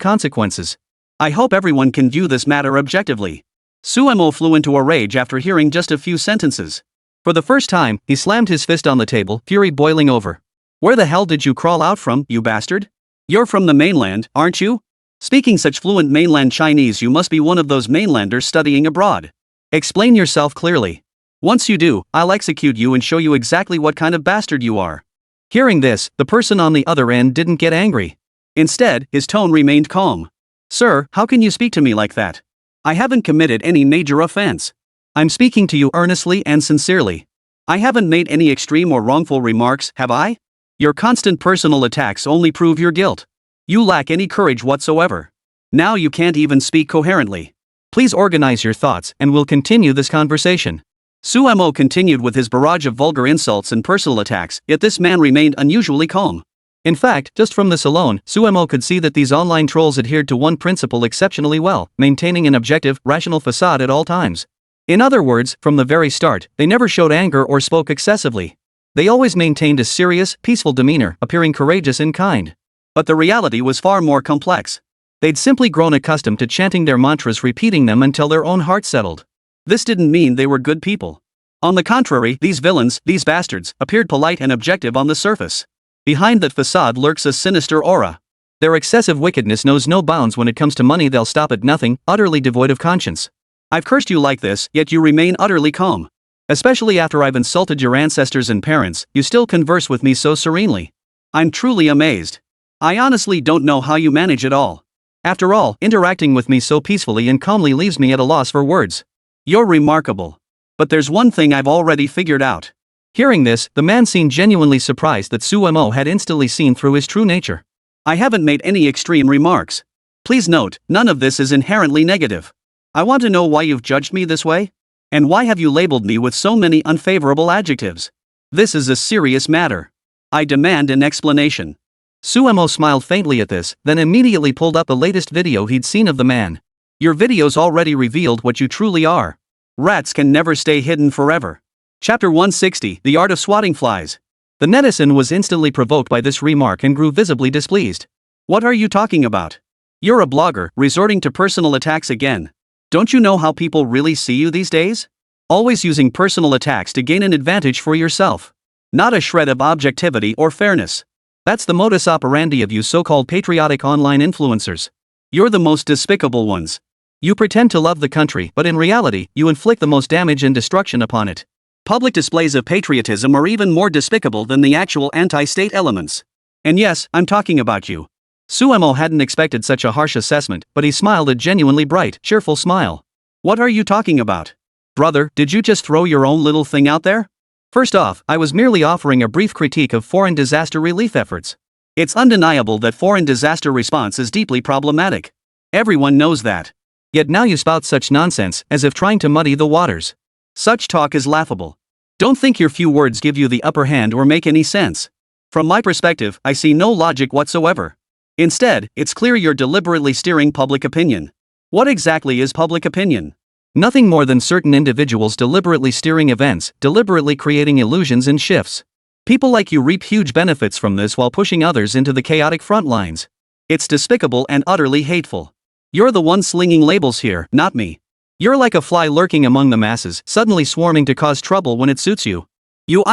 consequences. I hope everyone can view this matter objectively. Suemo flew into a rage after hearing just a few sentences. For the first time, he slammed his fist on the table, fury boiling over. Where the hell did you crawl out from, you bastard? You're from the mainland, aren't you? Speaking such fluent mainland Chinese, you must be one of those mainlanders studying abroad. Explain yourself clearly. Once you do, I'll execute you and show you exactly what kind of bastard you are. Hearing this, the person on the other end didn't get angry. Instead, his tone remained calm. Sir, how can you speak to me like that? I haven't committed any major offense. I'm speaking to you earnestly and sincerely. I haven't made any extreme or wrongful remarks, have I? Your constant personal attacks only prove your guilt. You lack any courage whatsoever. Now you can't even speak coherently. Please organize your thoughts and we'll continue this conversation. Suemo continued with his barrage of vulgar insults and personal attacks, yet this man remained unusually calm. In fact, just from this alone, Suemo could see that these online trolls adhered to one principle exceptionally well, maintaining an objective, rational facade at all times. In other words, from the very start, they never showed anger or spoke excessively. They always maintained a serious, peaceful demeanor, appearing courageous and kind. But the reality was far more complex. They'd simply grown accustomed to chanting their mantras, repeating them until their own heart settled. This didn't mean they were good people. On the contrary, these villains, these bastards, appeared polite and objective on the surface. Behind that facade lurks a sinister aura. Their excessive wickedness knows no bounds. When it comes to money, they'll stop at nothing, utterly devoid of conscience. I've cursed you like this, yet you remain utterly calm. Especially after I've insulted your ancestors and parents, you still converse with me so serenely. I'm truly amazed. I honestly don't know how you manage it all. After all, interacting with me so peacefully and calmly leaves me at a loss for words. You're remarkable. But there's one thing I've already figured out. Hearing this, the man seemed genuinely surprised that Suemo had instantly seen through his true nature. I haven't made any extreme remarks. Please note, none of this is inherently negative. I want to know why you've judged me this way? And why have you labeled me with so many unfavorable adjectives? This is a serious matter. I demand an explanation. Suemo smiled faintly at this, then immediately pulled up the latest video he'd seen of the man. Your videos already revealed what you truly are. Rats can never stay hidden forever. Chapter 160, The Art of Swatting Flies. The netizen was instantly provoked by this remark and grew visibly displeased. What are you talking about? You're a blogger, resorting to personal attacks again. Don't you know how people really see you these days? Always using personal attacks to gain an advantage for yourself. Not a shred of objectivity or fairness. That's the modus operandi of you so-called patriotic online influencers. You're the most despicable ones. You pretend to love the country, but in reality, you inflict the most damage and destruction upon it. Public displays of patriotism are even more despicable than the actual anti-state elements. And yes, I'm talking about you. Suemo hadn't expected such a harsh assessment, but he smiled a genuinely bright, cheerful smile. What are you talking about? Brother, did you just throw your own little thing out there? First off, I was merely offering a brief critique of foreign disaster relief efforts. It's undeniable that foreign disaster response is deeply problematic. Everyone knows that. Yet now you spout such nonsense, as if trying to muddy the waters. Such talk is laughable. Don't think your few words give you the upper hand or make any sense. From my perspective, I see no logic whatsoever. Instead, it's clear you're deliberately steering public opinion. What exactly is public opinion? Nothing more than certain individuals deliberately steering events, deliberately creating illusions and shifts. People like you reap huge benefits from this while pushing others into the chaotic front lines. It's despicable and utterly hateful. You're the one slinging labels here, not me. You're like a fly lurking among the masses, suddenly swarming to cause trouble when it suits you. You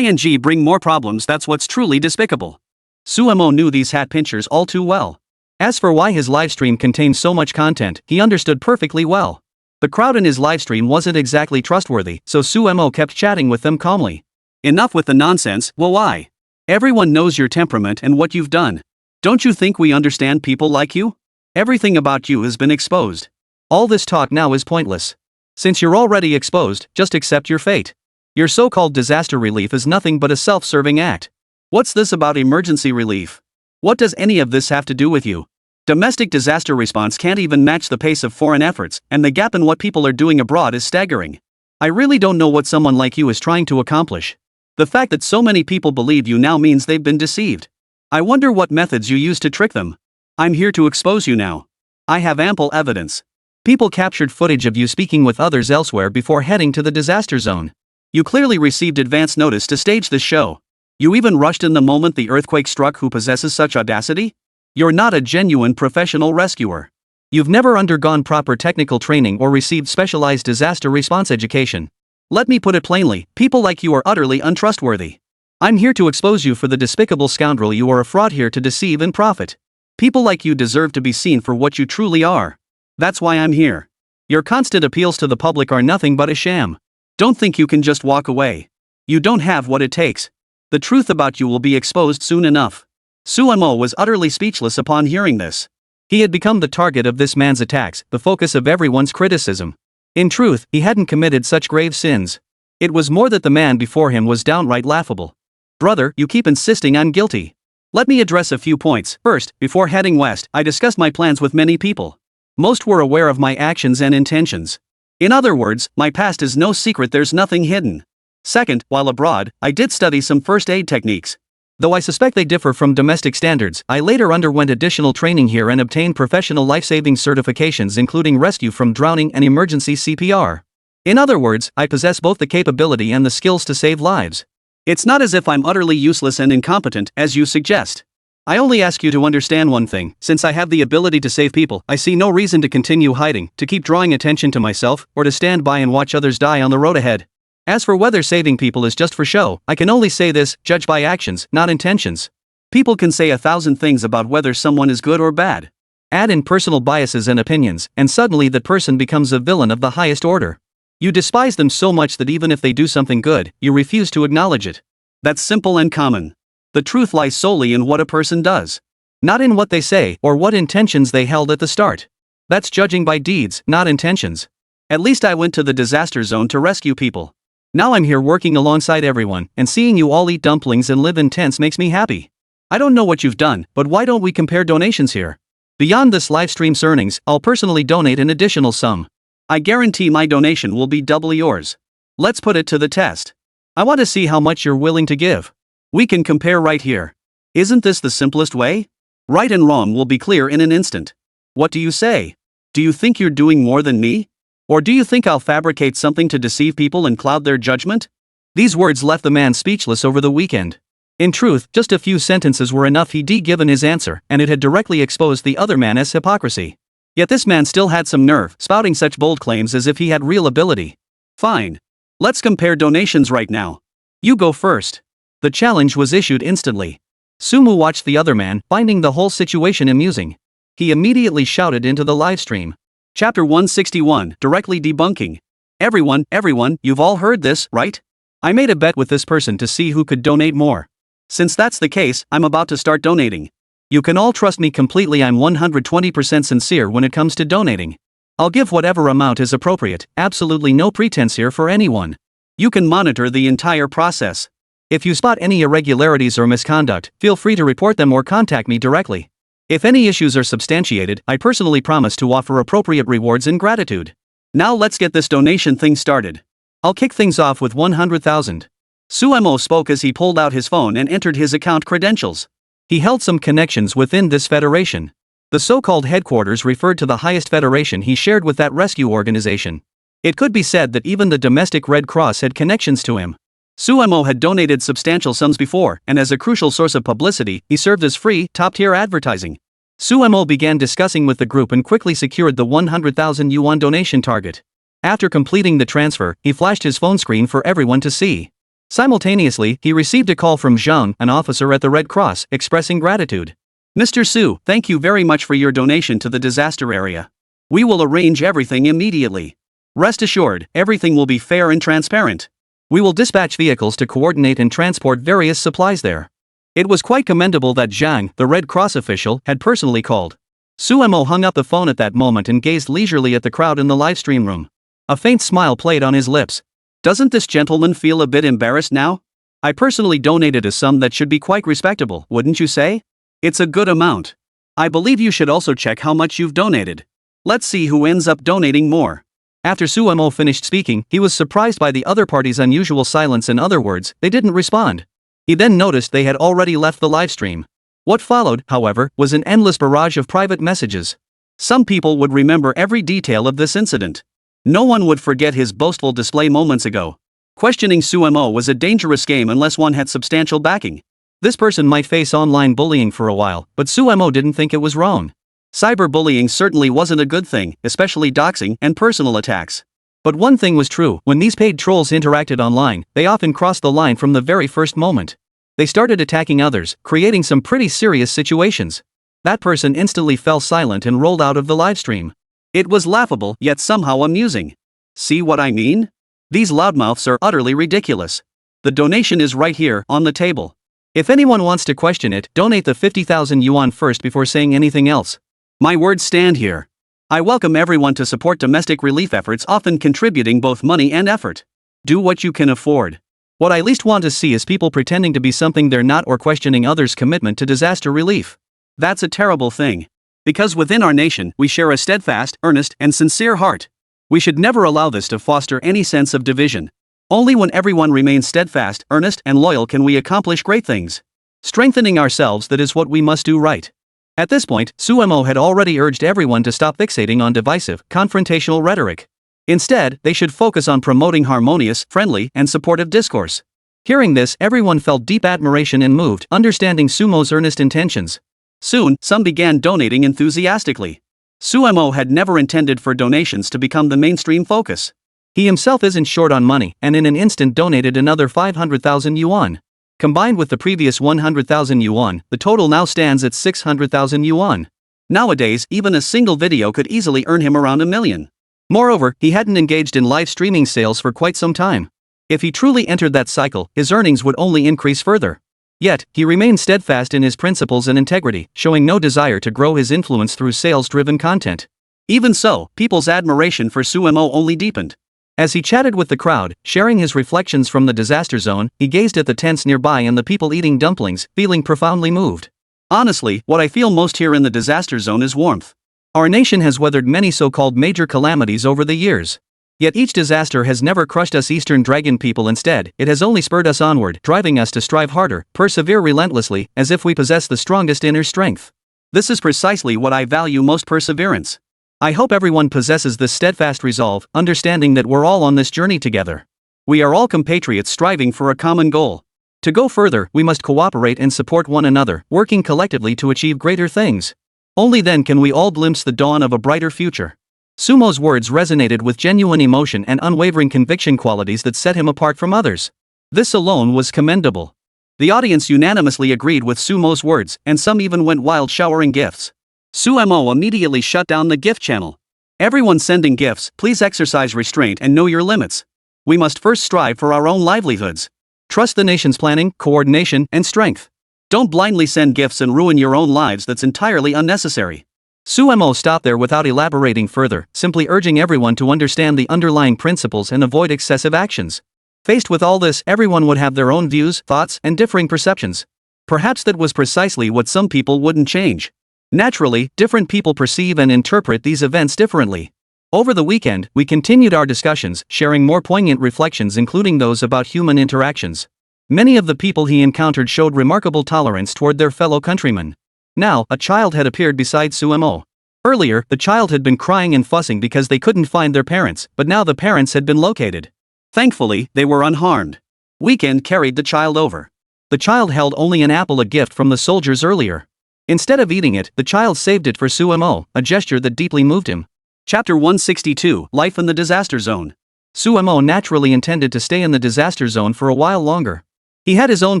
bring more problems, that's what's truly despicable. Suemo knew these hat pinchers all too well. As for why his livestream contained so much content, he understood perfectly well. The crowd in his livestream wasn't exactly trustworthy, so Suemo kept chatting with them calmly. Enough with the nonsense, well why? Everyone knows your temperament and what you've done. Don't you think we understand people like you? Everything about you has been exposed. All this talk now is pointless. Since you're already exposed, just accept your fate. Your so-called disaster relief is nothing but a self-serving act. What's this about emergency relief? What does any of this have to do with you? Domestic disaster response can't even match the pace of foreign efforts, and the gap in what people are doing abroad is staggering. I really don't know what someone like you is trying to accomplish. The fact that so many people believe you now means they've been deceived. I wonder what methods you use to trick them. I'm here to expose you now. I have ample evidence. People captured footage of you speaking with others elsewhere before heading to the disaster zone. You clearly received advance notice to stage this show. You even rushed in the moment the earthquake struck. Who possesses such audacity? You're not a genuine professional rescuer. You've never undergone proper technical training or received specialized disaster response education. Let me put it plainly, people like you are utterly untrustworthy. I'm here to expose you for the despicable scoundrel you are, a fraud here to deceive and profit. People like you deserve to be seen for what you truly are. That's why I'm here. Your constant appeals to the public are nothing but a sham. Don't think you can just walk away. You don't have what it takes. The truth about you will be exposed soon enough. Suemo was utterly speechless upon hearing this. He had become the target of this man's attacks, the focus of everyone's criticism. In truth, he hadn't committed such grave sins. It was more that the man before him was downright laughable. Brother, you keep insisting I'm guilty. Let me address a few points. First, before heading west, I discussed my plans with many people. Most were aware of my actions and intentions. In other words, my past is no secret, there's nothing hidden. Second, while abroad, I did study some first aid techniques. Though I suspect they differ from domestic standards, I later underwent additional training here and obtained professional life-saving certifications including rescue from drowning and emergency CPR. In other words, I possess both the capability and the skills to save lives. It's not as if I'm utterly useless and incompetent, as you suggest. I only ask you to understand one thing: since I have the ability to save people, I see no reason to continue hiding, to keep drawing attention to myself, or to stand by and watch others die on the road ahead. As for whether saving people is just for show, I can only say this: judge by actions, not intentions. People can say 1,000 things about whether someone is good or bad. Add in personal biases and opinions, and suddenly that person becomes a villain of the highest order. You despise them so much that even if they do something good, you refuse to acknowledge it. That's simple and common. The truth lies solely in what a person does, not in what they say or what intentions they held at the start. That's judging by deeds, not intentions. At least I went to the disaster zone to rescue people. Now I'm here working alongside everyone, and seeing you all eat dumplings and live in tents makes me happy. I don't know what you've done, but why don't we compare donations here? Beyond this livestream's earnings, I'll personally donate an additional sum. I guarantee my donation will be double yours. Let's put it to the test. I want to see how much you're willing to give. We can compare right here. Isn't this the simplest way? Right and wrong will be clear in an instant. What do you say? Do you think you're doing more than me? Or do you think I'll fabricate something to deceive people and cloud their judgment? These words left the man speechless over the weekend. In truth, just a few sentences were enough. He'd given his answer, and it had directly exposed the other man as hypocrisy. Yet this man still had some nerve, spouting such bold claims as if he had real ability. Fine. Let's compare donations right now. You go first. The challenge was issued instantly. Sumu watched the other man, finding the whole situation amusing. He immediately shouted into the livestream. Chapter 161, directly debunking. Everyone, you've all heard this, right? I made a bet with this person to see who could donate more. Since that's the case, I'm about to start donating. You can all trust me completely. I'm 120% sincere when it comes to donating. I'll give whatever amount is appropriate, absolutely no pretense here for anyone. You can monitor the entire process. If you spot any irregularities or misconduct, feel free to report them or contact me directly. If any issues are substantiated, I personally promise to offer appropriate rewards in gratitude. Now let's get this donation thing started. I'll kick things off with 100,000. Suemo spoke as he pulled out his phone and entered his account credentials. He held some connections within this federation. The so-called headquarters referred to the highest federation he shared with that rescue organization. It could be said that even the domestic Red Cross had connections to him. Suemo had donated substantial sums before, and as a crucial source of publicity, he served as free, top-tier advertising. Suemo began discussing with the group and quickly secured the 100,000 yuan donation target. After completing the transfer, he flashed his phone screen for everyone to see. Simultaneously, he received a call from Zhang, an officer at the Red Cross, expressing gratitude. Mr. Su, thank you very much for your donation to the disaster area. We will arrange everything immediately. Rest assured, everything will be fair and transparent. We will dispatch vehicles to coordinate and transport various supplies there. It was quite commendable that Zhang, the Red Cross official, had personally called. Suemo hung up the phone at that moment and gazed leisurely at the crowd in the livestream room. A faint smile played on his lips. Doesn't this gentleman feel a bit embarrassed now? I personally donated a sum that should be quite respectable, wouldn't you say? It's a good amount. I believe you should also check how much you've donated. Let's see who ends up donating more. After Suemo finished speaking, he was surprised by the other party's unusual silence. In other words, they didn't respond. He then noticed they had already left the livestream. What followed, however, was an endless barrage of private messages. Some people would remember every detail of this incident. No one would forget his boastful display moments ago. Questioning Suemo was a dangerous game unless one had substantial backing. This person might face online bullying for a while, but Suemo didn't think it was wrong. Cyberbullying certainly wasn't a good thing, especially doxing and personal attacks. But one thing was true: when these paid trolls interacted online, they often crossed the line from the very first moment. They started attacking others, creating some pretty serious situations. That person instantly fell silent and rolled out of the livestream. It was laughable, yet somehow amusing. See what I mean? These loudmouths are utterly ridiculous. The donation is right here, on the table. If anyone wants to question it, donate the 50,000 yuan first before saying anything else. My words stand here. I welcome everyone to support domestic relief efforts, often contributing both money and effort. Do what you can afford. What I least want to see is people pretending to be something they're not or questioning others' commitment to disaster relief. That's a terrible thing. Because within our nation, we share a steadfast, earnest, and sincere heart. We should never allow this to foster any sense of division. Only when everyone remains steadfast, earnest, and loyal can we accomplish great things. Strengthening ourselves, that is what we must do right. At this point, Suemo had already urged everyone to stop fixating on divisive, confrontational rhetoric. Instead, they should focus on promoting harmonious, friendly, and supportive discourse. Hearing this, everyone felt deep admiration and moved, understanding Sumo's earnest intentions. Soon, some began donating enthusiastically. Suemo had never intended for donations to become the mainstream focus. He himself isn't short on money, and in an instant donated another 500,000 yuan. Combined with the previous 100,000 yuan, the total now stands at 600,000 yuan. Nowadays, even a single video could easily earn him around 1 million. Moreover, he hadn't engaged in live streaming sales for quite some time. If he truly entered that cycle, his earnings would only increase further. Yet, he remained steadfast in his principles and integrity, showing no desire to grow his influence through sales-driven content. Even so, people's admiration for Suemo only deepened. As he chatted with the crowd, sharing his reflections from the disaster zone, he gazed at the tents nearby and the people eating dumplings, feeling profoundly moved. Honestly, what I feel most here in the disaster zone is warmth. Our nation has weathered many so-called major calamities over the years. Yet each disaster has never crushed us Eastern Dragon people. Instead, it has only spurred us onward, driving us to strive harder, persevere relentlessly, as if we possess the strongest inner strength. This is precisely what I value most: perseverance. I hope everyone possesses this steadfast resolve, understanding that we're all on this journey together. We are all compatriots striving for a common goal. To go further, we must cooperate and support one another, working collectively to achieve greater things. Only then can we all glimpse the dawn of a brighter future. Sumo's words resonated with genuine emotion and unwavering conviction, qualities that set him apart from others. This alone was commendable. The audience unanimously agreed with Sumo's words, and some even went wild showering gifts. Suemo immediately shut down the gift channel. Everyone sending gifts, please exercise restraint and know your limits. We must first strive for our own livelihoods. Trust the nation's planning, coordination, and strength. Don't blindly send gifts and ruin your own lives. That's entirely unnecessary. Suemo stopped there without elaborating further, simply urging everyone to understand the underlying principles and avoid excessive actions. Faced with all this, everyone would have their own views, thoughts, and differing perceptions. Perhaps that was precisely what some people wouldn't change. Naturally, different people perceive and interpret these events differently. Over the weekend, we continued our discussions, sharing more poignant reflections, including those about human interactions. Many of the people he encountered showed remarkable tolerance toward their fellow countrymen. Now, a child had appeared beside Suemo. Earlier, the child had been crying and fussing because they couldn't find their parents, but now the parents had been located. Thankfully, they were unharmed. Weekend carried the child over. The child held only an apple, a gift from the soldiers earlier. Instead of eating it, the child saved it for Suemo, a gesture that deeply moved him. Chapter 162, Life in the Disaster Zone. Suemo naturally intended to stay in the disaster zone for a while longer. He had his own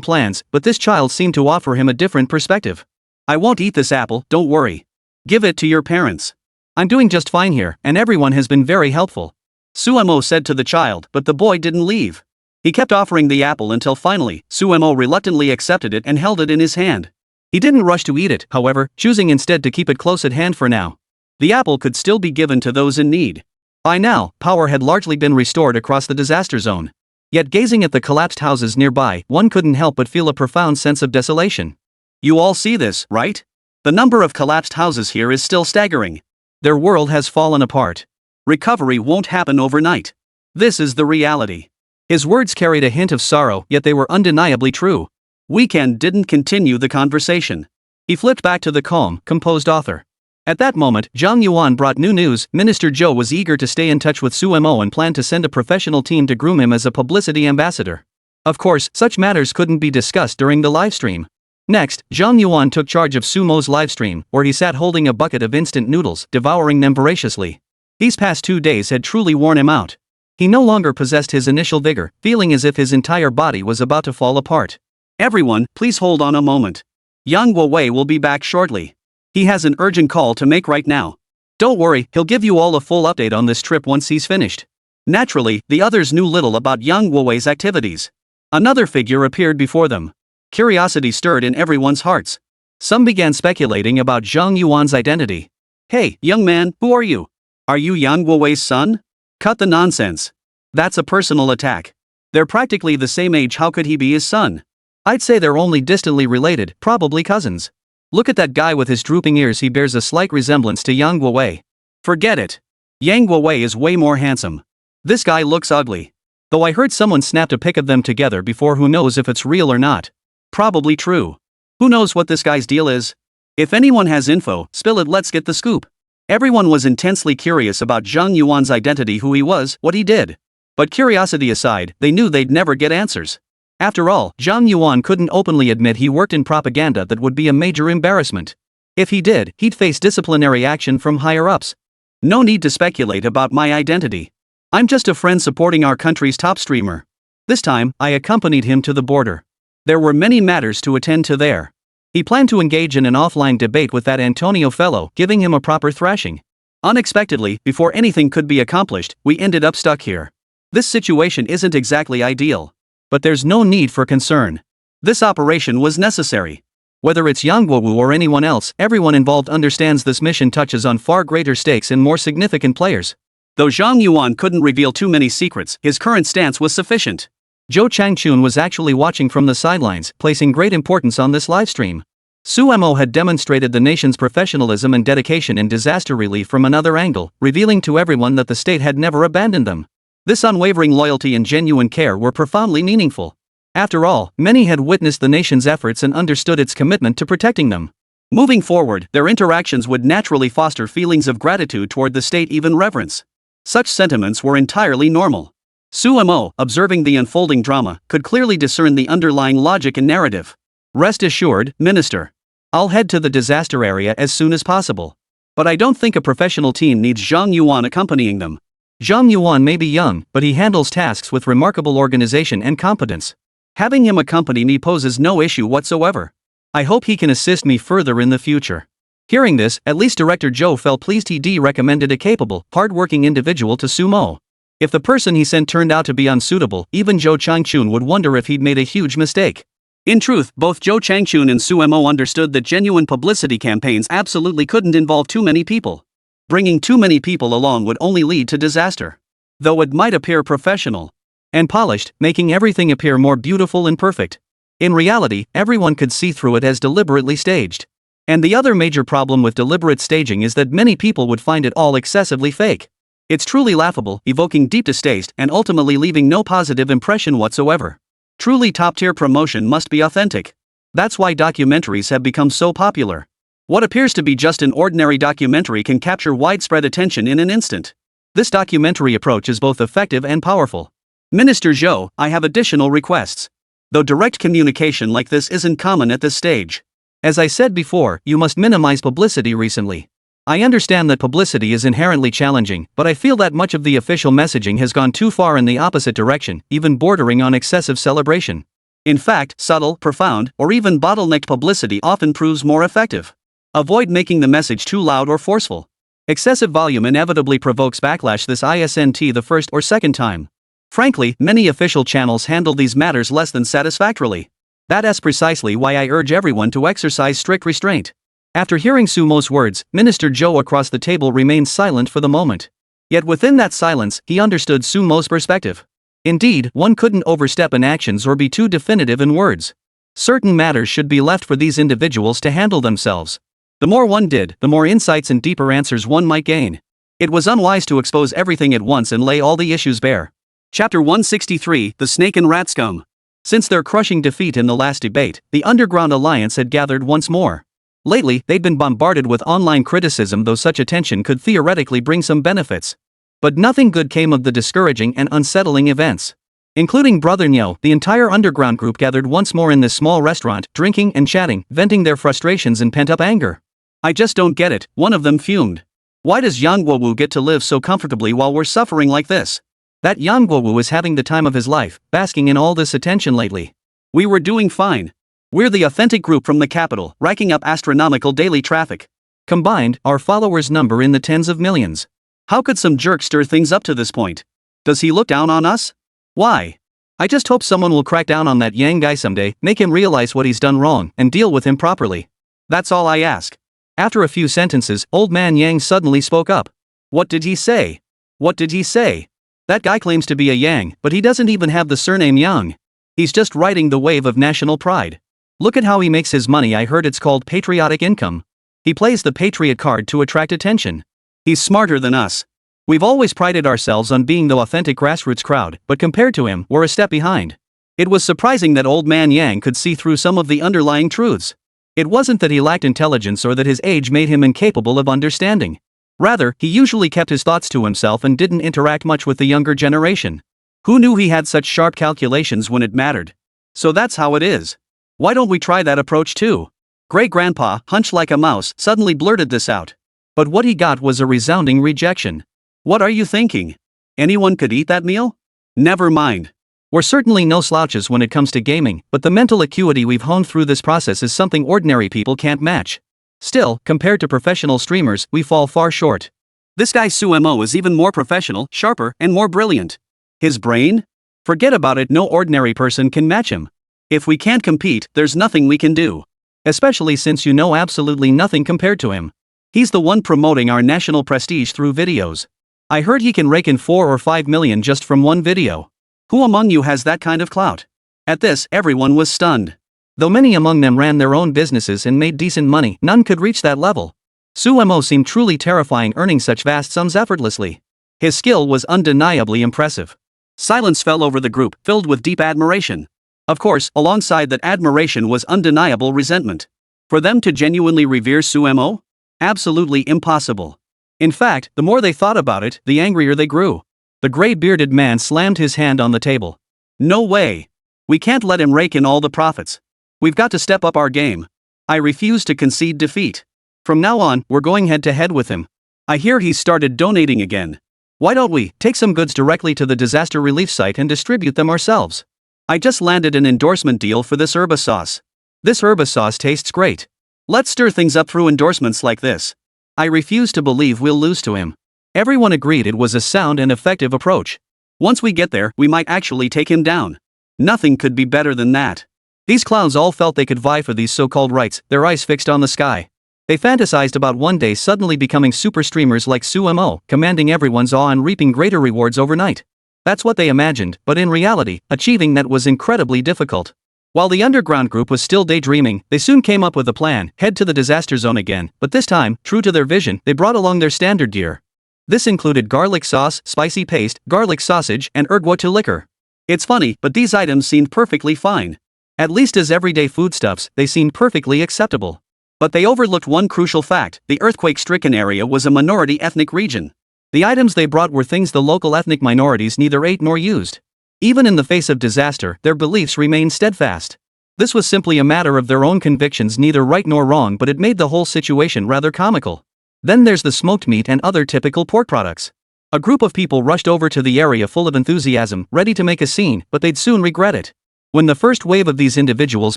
plans, but this child seemed to offer him a different perspective. I won't eat this apple, don't worry. Give it to your parents. I'm doing just fine here, and everyone has been very helpful. Suemo said to the child, but the boy didn't leave. He kept offering the apple until finally, Suemo reluctantly accepted it and held it in his hand. He didn't rush to eat it, however, choosing instead to keep it close at hand for now. The apple could still be given to those in need. By now, power had largely been restored across the disaster zone. Yet gazing at the collapsed houses nearby, one couldn't help but feel a profound sense of desolation. You all see this, right? The number of collapsed houses here is still staggering. Their world has fallen apart. Recovery won't happen overnight. This is the reality. His words carried a hint of sorrow, yet they were undeniably true. Weekend didn't continue the conversation. He flipped back to the calm, composed author. At that moment, Zhang Yuan brought new news. Minister Zhou was eager to stay in touch with Suemo and planned to send a professional team to groom him as a publicity ambassador. Of course, such matters couldn't be discussed during the livestream. Next, Zhang Yuan took charge of Sumo's livestream, where he sat holding a bucket of instant noodles, devouring them voraciously. These past 2 days had truly worn him out. He no longer possessed his initial vigor, feeling as if his entire body was about to fall apart. Everyone, please hold on a moment. Yang Wei will be back shortly. He has an urgent call to make right now. Don't worry, he'll give you all a full update on this trip once he's finished. Naturally, the others knew little about Yang Wei's activities. Another figure appeared before them. Curiosity stirred in everyone's hearts. Some began speculating about Zhang Yuan's identity. Hey, young man, who are you? Are you Yang Wei's son? Cut the nonsense. That's a personal attack. They're practically the same age, how could he be his son? I'd say they're only distantly related, probably cousins. Look at that guy with his drooping ears, he bears a slight resemblance to Yang Wei. Forget it. Yang Wei is way more handsome. This guy looks ugly. Though I heard someone snapped a pic of them together before, who knows if it's real or not. Probably true. Who knows what this guy's deal is? If anyone has info, spill it, let's get the scoop. Everyone was intensely curious about Zhang Yuan's identity, who he was, what he did. But curiosity aside, they knew they'd never get answers. After all, Zhang Yuan couldn't openly admit he worked in propaganda. That would be a major embarrassment. If he did, he'd face disciplinary action from higher-ups. No need to speculate about my identity. I'm just a friend supporting our country's top streamer. This time, I accompanied him to the border. There were many matters to attend to there. He planned to engage in an offline debate with that Antonio fellow, giving him a proper thrashing. Unexpectedly, before anything could be accomplished, we ended up stuck here. This situation isn't exactly ideal. But there's no need for concern. This operation was necessary. Whether it's Yang Wu or anyone else, everyone involved understands this mission touches on far greater stakes and more significant players. Though Zhang Yuan couldn't reveal too many secrets, his current stance was sufficient. Zhou Changchun was actually watching from the sidelines, placing great importance on this livestream. Suemo had demonstrated the nation's professionalism and dedication in disaster relief from another angle, revealing to everyone that the state had never abandoned them. This unwavering loyalty and genuine care were profoundly meaningful. After all, many had witnessed the nation's efforts and understood its commitment to protecting them. Moving forward, their interactions would naturally foster feelings of gratitude toward the state, even reverence. Such sentiments were entirely normal. Suemo, observing the unfolding drama, could clearly discern the underlying logic and narrative. Rest assured, Minister. I'll head to the disaster area as soon as possible. But I don't think a professional team needs Zhang Yuan accompanying them. Zhang Yuan may be young, but he handles tasks with remarkable organization and competence. Having him accompany me poses no issue whatsoever. I hope he can assist me further in the future. Hearing this, at least Director Zhou felt pleased. He recommended a capable, hard-working individual to Sumo. If the person he sent turned out to be unsuitable, even Zhou Changchun would wonder if he'd made a huge mistake. In truth, both Zhou Changchun and Suemo understood that genuine publicity campaigns absolutely couldn't involve too many people. Bringing too many people along would only lead to disaster. Though it might appear professional and polished, making everything appear more beautiful and perfect. In reality, everyone could see through it as deliberately staged. And the other major problem with deliberate staging is that many people would find it all excessively fake. It's truly laughable, evoking deep distaste and ultimately leaving no positive impression whatsoever. Truly top-tier promotion must be authentic. That's why documentaries have become so popular. What appears to be just an ordinary documentary can capture widespread attention in an instant. This documentary approach is both effective and powerful. Minister Zhou, I have additional requests. Though direct communication like this isn't common at this stage. As I said before, you must minimize publicity recently. I understand that publicity is inherently challenging, but I feel that much of the official messaging has gone too far in the opposite direction, even bordering on excessive celebration. In fact, subtle, profound, or even bottlenecked publicity often proves more effective. Avoid making the message too loud or forceful. Excessive volume inevitably provokes backlash, this isn't the first or second time. Frankly, many official channels handle these matters less than satisfactorily. That's precisely why I urge everyone to exercise strict restraint. After hearing Sumo's words, Minister Joe across the table remained silent for the moment. Yet within that silence, he understood Sumo's perspective. Indeed, one couldn't overstep in actions or be too definitive in words. Certain matters should be left for these individuals to handle themselves. The more one did, the more insights and deeper answers one might gain. It was unwise to expose everything at once and lay all the issues bare. Chapter 163, The Snake and Rat Scum. Since their crushing defeat in the last debate, the Underground Alliance had gathered once more. Lately, they'd been bombarded with online criticism, though such attention could theoretically bring some benefits. But nothing good came of the discouraging and unsettling events. Including Brother Nyo, the entire underground group gathered once more in this small restaurant, drinking and chatting, venting their frustrations and pent-up anger. I just don't get it, one of them fumed. Why does Yangwowu get to live so comfortably while we're suffering like this? That Yangwowu is having the time of his life, basking in all this attention lately. We were doing fine. We're the authentic group from the capital, racking up astronomical daily traffic. Combined, our followers number in the tens of millions. How could some jerk stir things up to this point? Does he look down on us? Why? I just hope someone will crack down on that Yang guy someday, make him realize what he's done wrong, and deal with him properly. That's all I ask. After a few sentences, Old Man Yang suddenly spoke up. What did he say? What did he say? That guy claims to be a Yang, but he doesn't even have the surname Yang. He's just riding the wave of national pride. Look at how he makes his money. I heard it's called patriotic income. He plays the patriot card to attract attention. He's smarter than us. We've always prided ourselves on being the authentic grassroots crowd, but compared to him, we're a step behind. It was surprising that Old Man Yang could see through some of the underlying truths. It wasn't that he lacked intelligence or that his age made him incapable of understanding. Rather, he usually kept his thoughts to himself and didn't interact much with the younger generation. Who knew he had such sharp calculations when it mattered? So that's how it is. Why don't we try that approach too? Great-grandpa, hunched like a mouse, suddenly blurted this out. But what he got was a resounding rejection. What are you thinking? Anyone could eat that meal? Never mind. We're certainly no slouches when it comes to gaming, but the mental acuity we've honed through this process is something ordinary people can't match. Still, compared to professional streamers, we fall far short. This guy Sumo is even more professional, sharper, and more brilliant. His brain? Forget about it, no ordinary person can match him. If we can't compete, there's nothing we can do. Especially since you know absolutely nothing compared to him. He's the one promoting our national prestige through videos. I heard he can rake in 4 or 5 million just from one video. Who among you has that kind of clout? At this, everyone was stunned. Though many among them ran their own businesses and made decent money, none could reach that level. Sumo seemed truly terrifying, earning such vast sums effortlessly. His skill was undeniably impressive. Silence fell over the group, filled with deep admiration. Of course, alongside that admiration was undeniable resentment. For them to genuinely revere Sumo? Absolutely impossible. In fact, the more they thought about it, the angrier they grew. The gray-bearded man slammed his hand on the table. No way. We can't let him rake in all the profits. We've got to step up our game. I refuse to concede defeat. From now on, we're going head-to-head with him. I hear he's started donating again. Why don't we take some goods directly to the disaster relief site and distribute them ourselves? I just landed an endorsement deal for this herba sauce. This herba sauce tastes great. Let's stir things up through endorsements like this. I refuse to believe we'll lose to him. Everyone agreed it was a sound and effective approach. Once we get there, we might actually take him down. Nothing could be better than that. These clowns all felt they could vie for these so-called rights, their eyes fixed on the sky. They fantasized about one day suddenly becoming super streamers like Sumo, commanding everyone's awe and reaping greater rewards overnight. That's what they imagined, but in reality, achieving that was incredibly difficult. While the underground group was still daydreaming, they soon came up with a plan: head to the disaster zone again, but this time, true to their vision, they brought along their standard gear. This included garlic sauce, spicy paste, garlic sausage, and ergwa liquor. It's funny, but these items seemed perfectly fine. At least as everyday foodstuffs, they seemed perfectly acceptable. But they overlooked one crucial fact: the earthquake-stricken area was a minority ethnic region. The items they brought were things the local ethnic minorities neither ate nor used. Even in the face of disaster, their beliefs remained steadfast. This was simply a matter of their own convictions, neither right nor wrong, but it made the whole situation rather comical. Then there's the smoked meat and other typical pork products. A group of people rushed over to the area full of enthusiasm, ready to make a scene, but they'd soon regret it. When the first wave of these individuals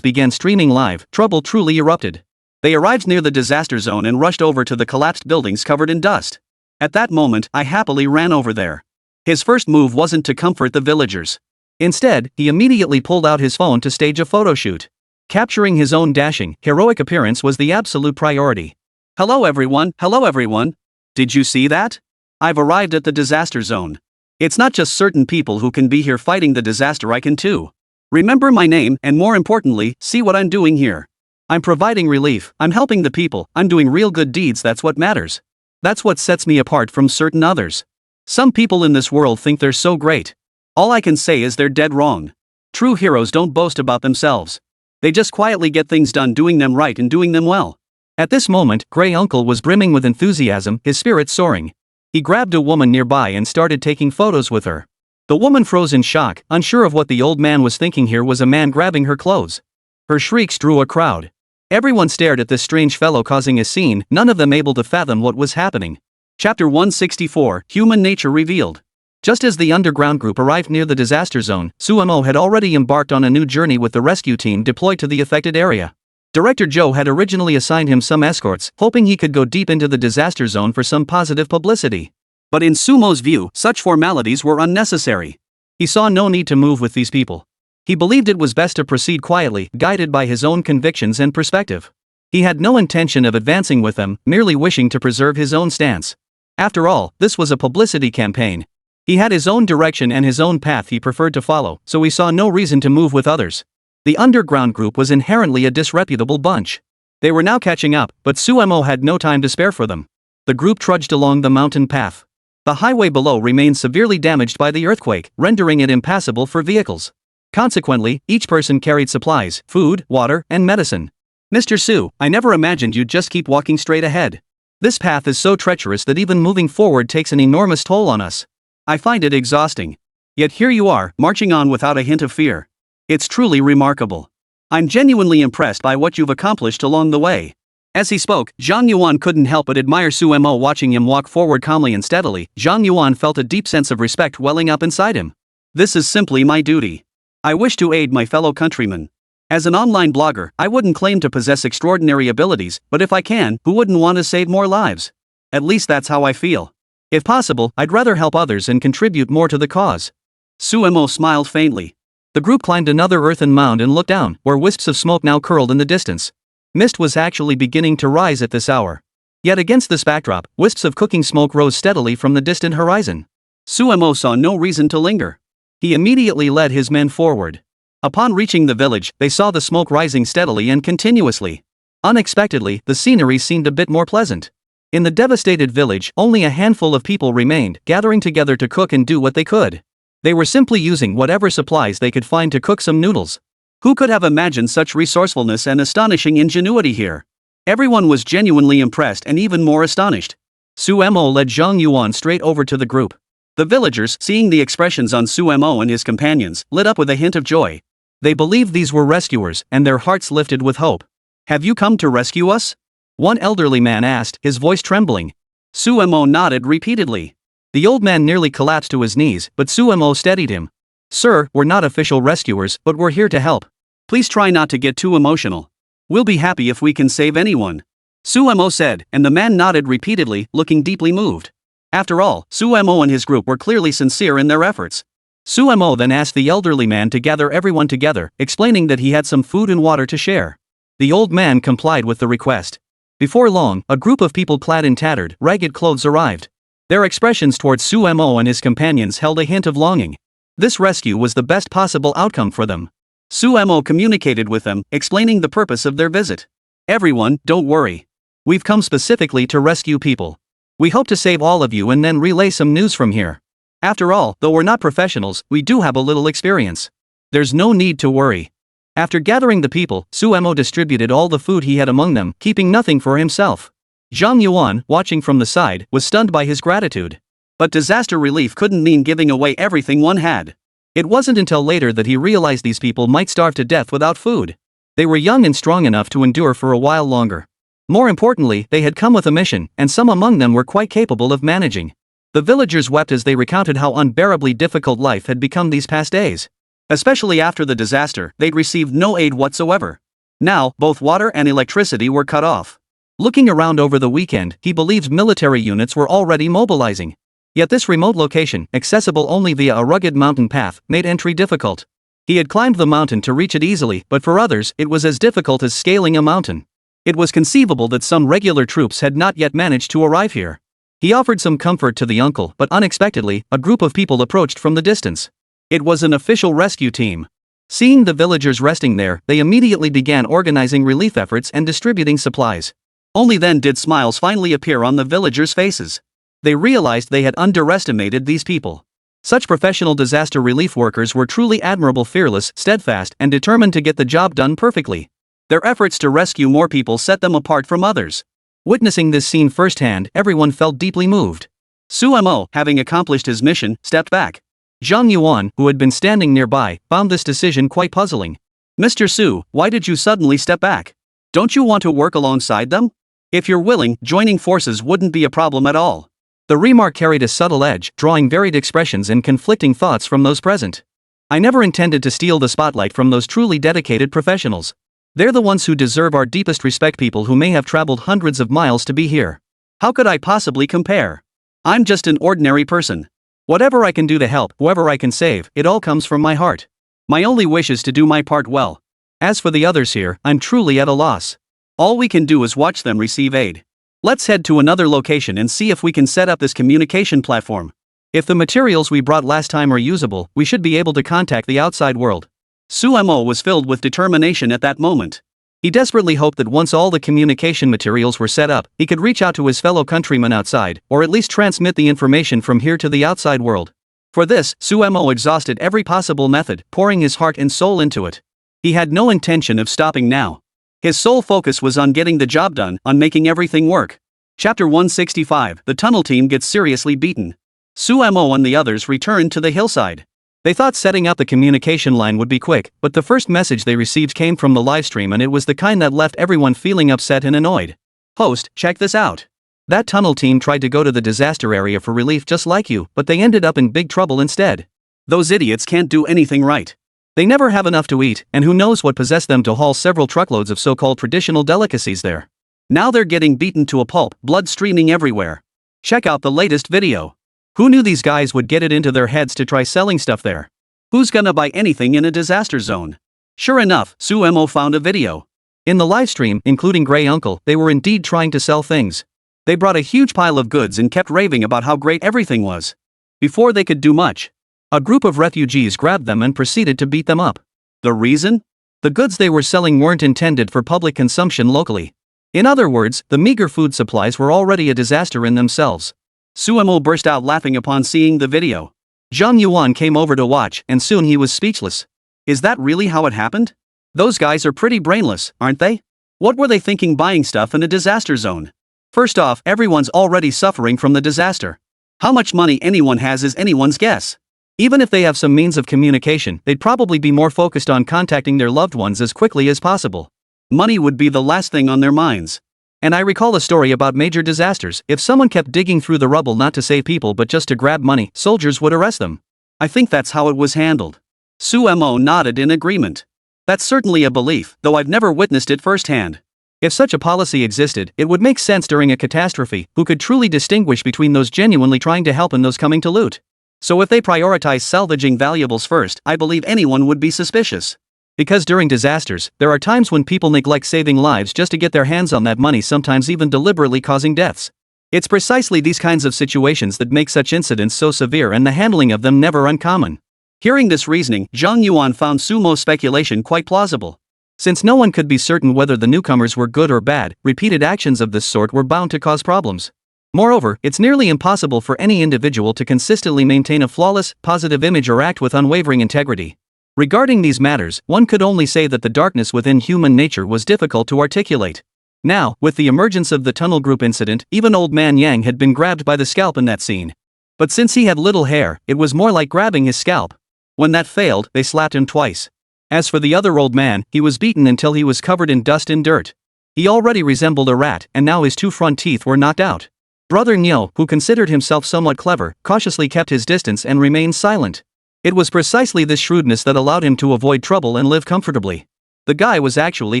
began streaming live, trouble truly erupted. They arrived near the disaster zone and rushed over to the collapsed buildings covered in dust. At that moment, I happily ran over there. His first move wasn't to comfort the villagers. Instead, he immediately pulled out his phone to stage a photo shoot. Capturing his own dashing, heroic appearance was the absolute priority. Hello everyone, hello everyone. Did you see that? I've arrived at the disaster zone. It's not just certain people who can be here fighting the disaster, I can too. Remember my name, and more importantly, see what I'm doing here. I'm providing relief, I'm helping the people, I'm doing real good deeds, that's what matters. That's what sets me apart from certain others. Some people in this world think they're so great. All I can say is they're dead wrong. True heroes don't boast about themselves. They just quietly get things done, doing them right and doing them well. At this moment, Grey Uncle was brimming with enthusiasm, his spirits soaring. He grabbed a woman nearby and started taking photos with her. The woman froze in shock, unsure of what the old man was thinking. Here was a man grabbing her clothes. Her shrieks drew a crowd. Everyone stared at this strange fellow causing a scene, none of them able to fathom what was happening. Chapter 164, Human Nature Revealed. Just as the underground group arrived near the disaster zone, Suemo had already embarked on a new journey with the rescue team deployed to the affected area. Director Joe had originally assigned him some escorts, hoping he could go deep into the disaster zone for some positive publicity. But in Sumo's view, such formalities were unnecessary. He saw no need to move with these people. He believed it was best to proceed quietly, guided by his own convictions and perspective. He had no intention of advancing with them, merely wishing to preserve his own stance. After all, this was a publicity campaign. He had his own direction and his own path he preferred to follow, so he saw no reason to move with others. The underground group was inherently a disreputable bunch. They were now catching up, but Suemo had no time to spare for them. The group trudged along the mountain path. The highway below remained severely damaged by the earthquake, rendering it impassable for vehicles. Consequently, each person carried supplies, food, water, and medicine. Mr. Su, I never imagined you'd just keep walking straight ahead. This path is so treacherous that even moving forward takes an enormous toll on us. I find it exhausting. Yet here you are, marching on without a hint of fear. It's truly remarkable. I'm genuinely impressed by what you've accomplished along the way. As he spoke, Zhang Yuan couldn't help but admire Suemo. Watching him walk forward calmly and steadily, Zhang Yuan felt a deep sense of respect welling up inside him. This is simply my duty. I wish to aid my fellow countrymen. As an online blogger, I wouldn't claim to possess extraordinary abilities, but if I can, who wouldn't want to save more lives? At least that's how I feel. If possible, I'd rather help others and contribute more to the cause. Suemo smiled faintly. The group climbed another earthen mound and looked down, where wisps of smoke now curled in the distance. Mist was actually beginning to rise at this hour. Yet against this backdrop, wisps of cooking smoke rose steadily from the distant horizon. Suemo saw no reason to linger. He immediately led his men forward. Upon reaching the village, they saw the smoke rising steadily and continuously. Unexpectedly, the scenery seemed a bit more pleasant. In the devastated village, only a handful of people remained, gathering together to cook and do what they could. They were simply using whatever supplies they could find to cook some noodles. Who could have imagined such resourcefulness and astonishing ingenuity here? Everyone was genuinely impressed and even more astonished. Suemo led Zhang Yuan straight over to the group. The villagers, seeing the expressions on Suemo and his companions, lit up with a hint of joy. They believed these were rescuers, and their hearts lifted with hope. Have you come to rescue us? One elderly man asked, his voice trembling. Suemo nodded repeatedly. The old man nearly collapsed to his knees, but Suemo steadied him. Sir, we're not official rescuers, but we're here to help. Please try not to get too emotional. We'll be happy if we can save anyone. Suemo said, and the man nodded repeatedly, looking deeply moved. After all, Suemo and his group were clearly sincere in their efforts. Suemo then asked the elderly man to gather everyone together, explaining that he had some food and water to share. The old man complied with the request. Before long, a group of people clad in tattered, ragged clothes arrived. Their expressions towards Suemo and his companions held a hint of longing. This rescue was the best possible outcome for them. Suemo communicated with them, explaining the purpose of their visit. Everyone, don't worry. We've come specifically to rescue people. We hope to save all of you and then relay some news from here. After all, though we're not professionals, we do have a little experience. There's no need to worry. After gathering the people, Suemo distributed all the food he had among them, keeping nothing for himself. Zhang Yuan, watching from the side, was stunned by his gratitude. But disaster relief couldn't mean giving away everything one had. It wasn't until later that he realized these people might starve to death without food. They were young and strong enough to endure for a while longer. More importantly, they had come with a mission, and some among them were quite capable of managing. The villagers wept as they recounted how unbearably difficult life had become these past days. Especially after the disaster, they'd received no aid whatsoever. Now, both water and electricity were cut off. Looking around over the weekend, he believed military units were already mobilizing. Yet this remote location, accessible only via a rugged mountain path, made entry difficult. He had climbed the mountain to reach it easily, but for others, it was as difficult as scaling a mountain. It was conceivable that some regular troops had not yet managed to arrive here. He offered some comfort to the uncle, but unexpectedly, a group of people approached from the distance. It was an official rescue team. Seeing the villagers resting there, they immediately began organizing relief efforts and distributing supplies. Only then did smiles finally appear on the villagers' faces. They realized they had underestimated these people. Such professional disaster relief workers were truly admirable, fearless, steadfast, and determined to get the job done perfectly. Their efforts to rescue more people set them apart from others. Witnessing this scene firsthand, everyone felt deeply moved. Sumo, having accomplished his mission, stepped back. Zhang Yuan, who had been standing nearby, found this decision quite puzzling. "Mr. Su, why did you suddenly step back? Don't you want to work alongside them? If you're willing, joining forces wouldn't be a problem at all." The remark carried a subtle edge, drawing varied expressions and conflicting thoughts from those present. I never intended to steal the spotlight from those truly dedicated professionals. They're the ones who deserve our deepest respect, people who may have traveled hundreds of miles to be here. How could I possibly compare? I'm just an ordinary person. Whatever I can do to help, whoever I can save, it all comes from my heart. My only wish is to do my part well. As for the others here, I'm truly at a loss. All we can do is watch them receive aid. Let's head to another location and see if we can set up this communication platform. If the materials we brought last time are usable, we should be able to contact the outside world. Sumo was filled with determination at that moment. He desperately hoped that once all the communication materials were set up, he could reach out to his fellow countrymen outside, or at least transmit the information from here to the outside world. For this, Sumo exhausted every possible method, pouring his heart and soul into it. He had no intention of stopping now. His sole focus was on getting the job done, on making everything work. Chapter 165, the tunnel team gets seriously beaten. Sumo and the others returned to the hillside. They thought setting up the communication line would be quick, but the first message they received came from the livestream, and it was the kind that left everyone feeling upset and annoyed. "Host, check this out. That tunnel team tried to go to the disaster area for relief just like you, but they ended up in big trouble instead. Those idiots can't do anything right. They never have enough to eat, and who knows what possessed them to haul several truckloads of so-called traditional delicacies there. Now they're getting beaten to a pulp, blood streaming everywhere. Check out the latest video. Who knew these guys would get it into their heads to try selling stuff there? Who's gonna buy anything in a disaster zone?" Sure enough, Sumo found a video. In the livestream, including Grey Uncle, they were indeed trying to sell things. They brought a huge pile of goods and kept raving about how great everything was. Before they could do much, a group of refugees grabbed them and proceeded to beat them up. The reason? The goods they were selling weren't intended for public consumption locally. In other words, the meager food supplies were already a disaster in themselves. Sumo burst out laughing upon seeing the video. Zhang Yuan came over to watch, and soon he was speechless. Is that really how it happened? Those guys are pretty brainless, aren't they? What were they thinking buying stuff in a disaster zone? First off, everyone's already suffering from the disaster. How much money anyone has is anyone's guess. Even if they have some means of communication, they'd probably be more focused on contacting their loved ones as quickly as possible. Money would be the last thing on their minds. And I recall a story about major disasters. If someone kept digging through the rubble not to save people but just to grab money, soldiers would arrest them. I think that's how it was handled. Sumo nodded in agreement. That's certainly a belief, though I've never witnessed it firsthand. If such a policy existed, it would make sense during a catastrophe. Who could truly distinguish between those genuinely trying to help and those coming to loot? So if they prioritize salvaging valuables first, I believe anyone would be suspicious. Because during disasters, there are times when people neglect saving lives just to get their hands on that money, sometimes even deliberately causing deaths. It's precisely these kinds of situations that make such incidents so severe and the handling of them never uncommon. Hearing this reasoning, Zhang Yuan found Sumo's speculation quite plausible. Since no one could be certain whether the newcomers were good or bad, repeated actions of this sort were bound to cause problems. Moreover, it's nearly impossible for any individual to consistently maintain a flawless, positive image or act with unwavering integrity. Regarding these matters, one could only say that the darkness within human nature was difficult to articulate. Now, with the emergence of the tunnel group incident, even old man Yang had been grabbed by the scalp in that scene. But since he had little hair, it was more like grabbing his scalp. When that failed, they slapped him twice. As for the other old man, he was beaten until he was covered in dust and dirt. He already resembled a rat, and now his 2 front teeth were knocked out. Brother Nyo, who considered himself somewhat clever, cautiously kept his distance and remained silent. It was precisely this shrewdness that allowed him to avoid trouble and live comfortably. The guy was actually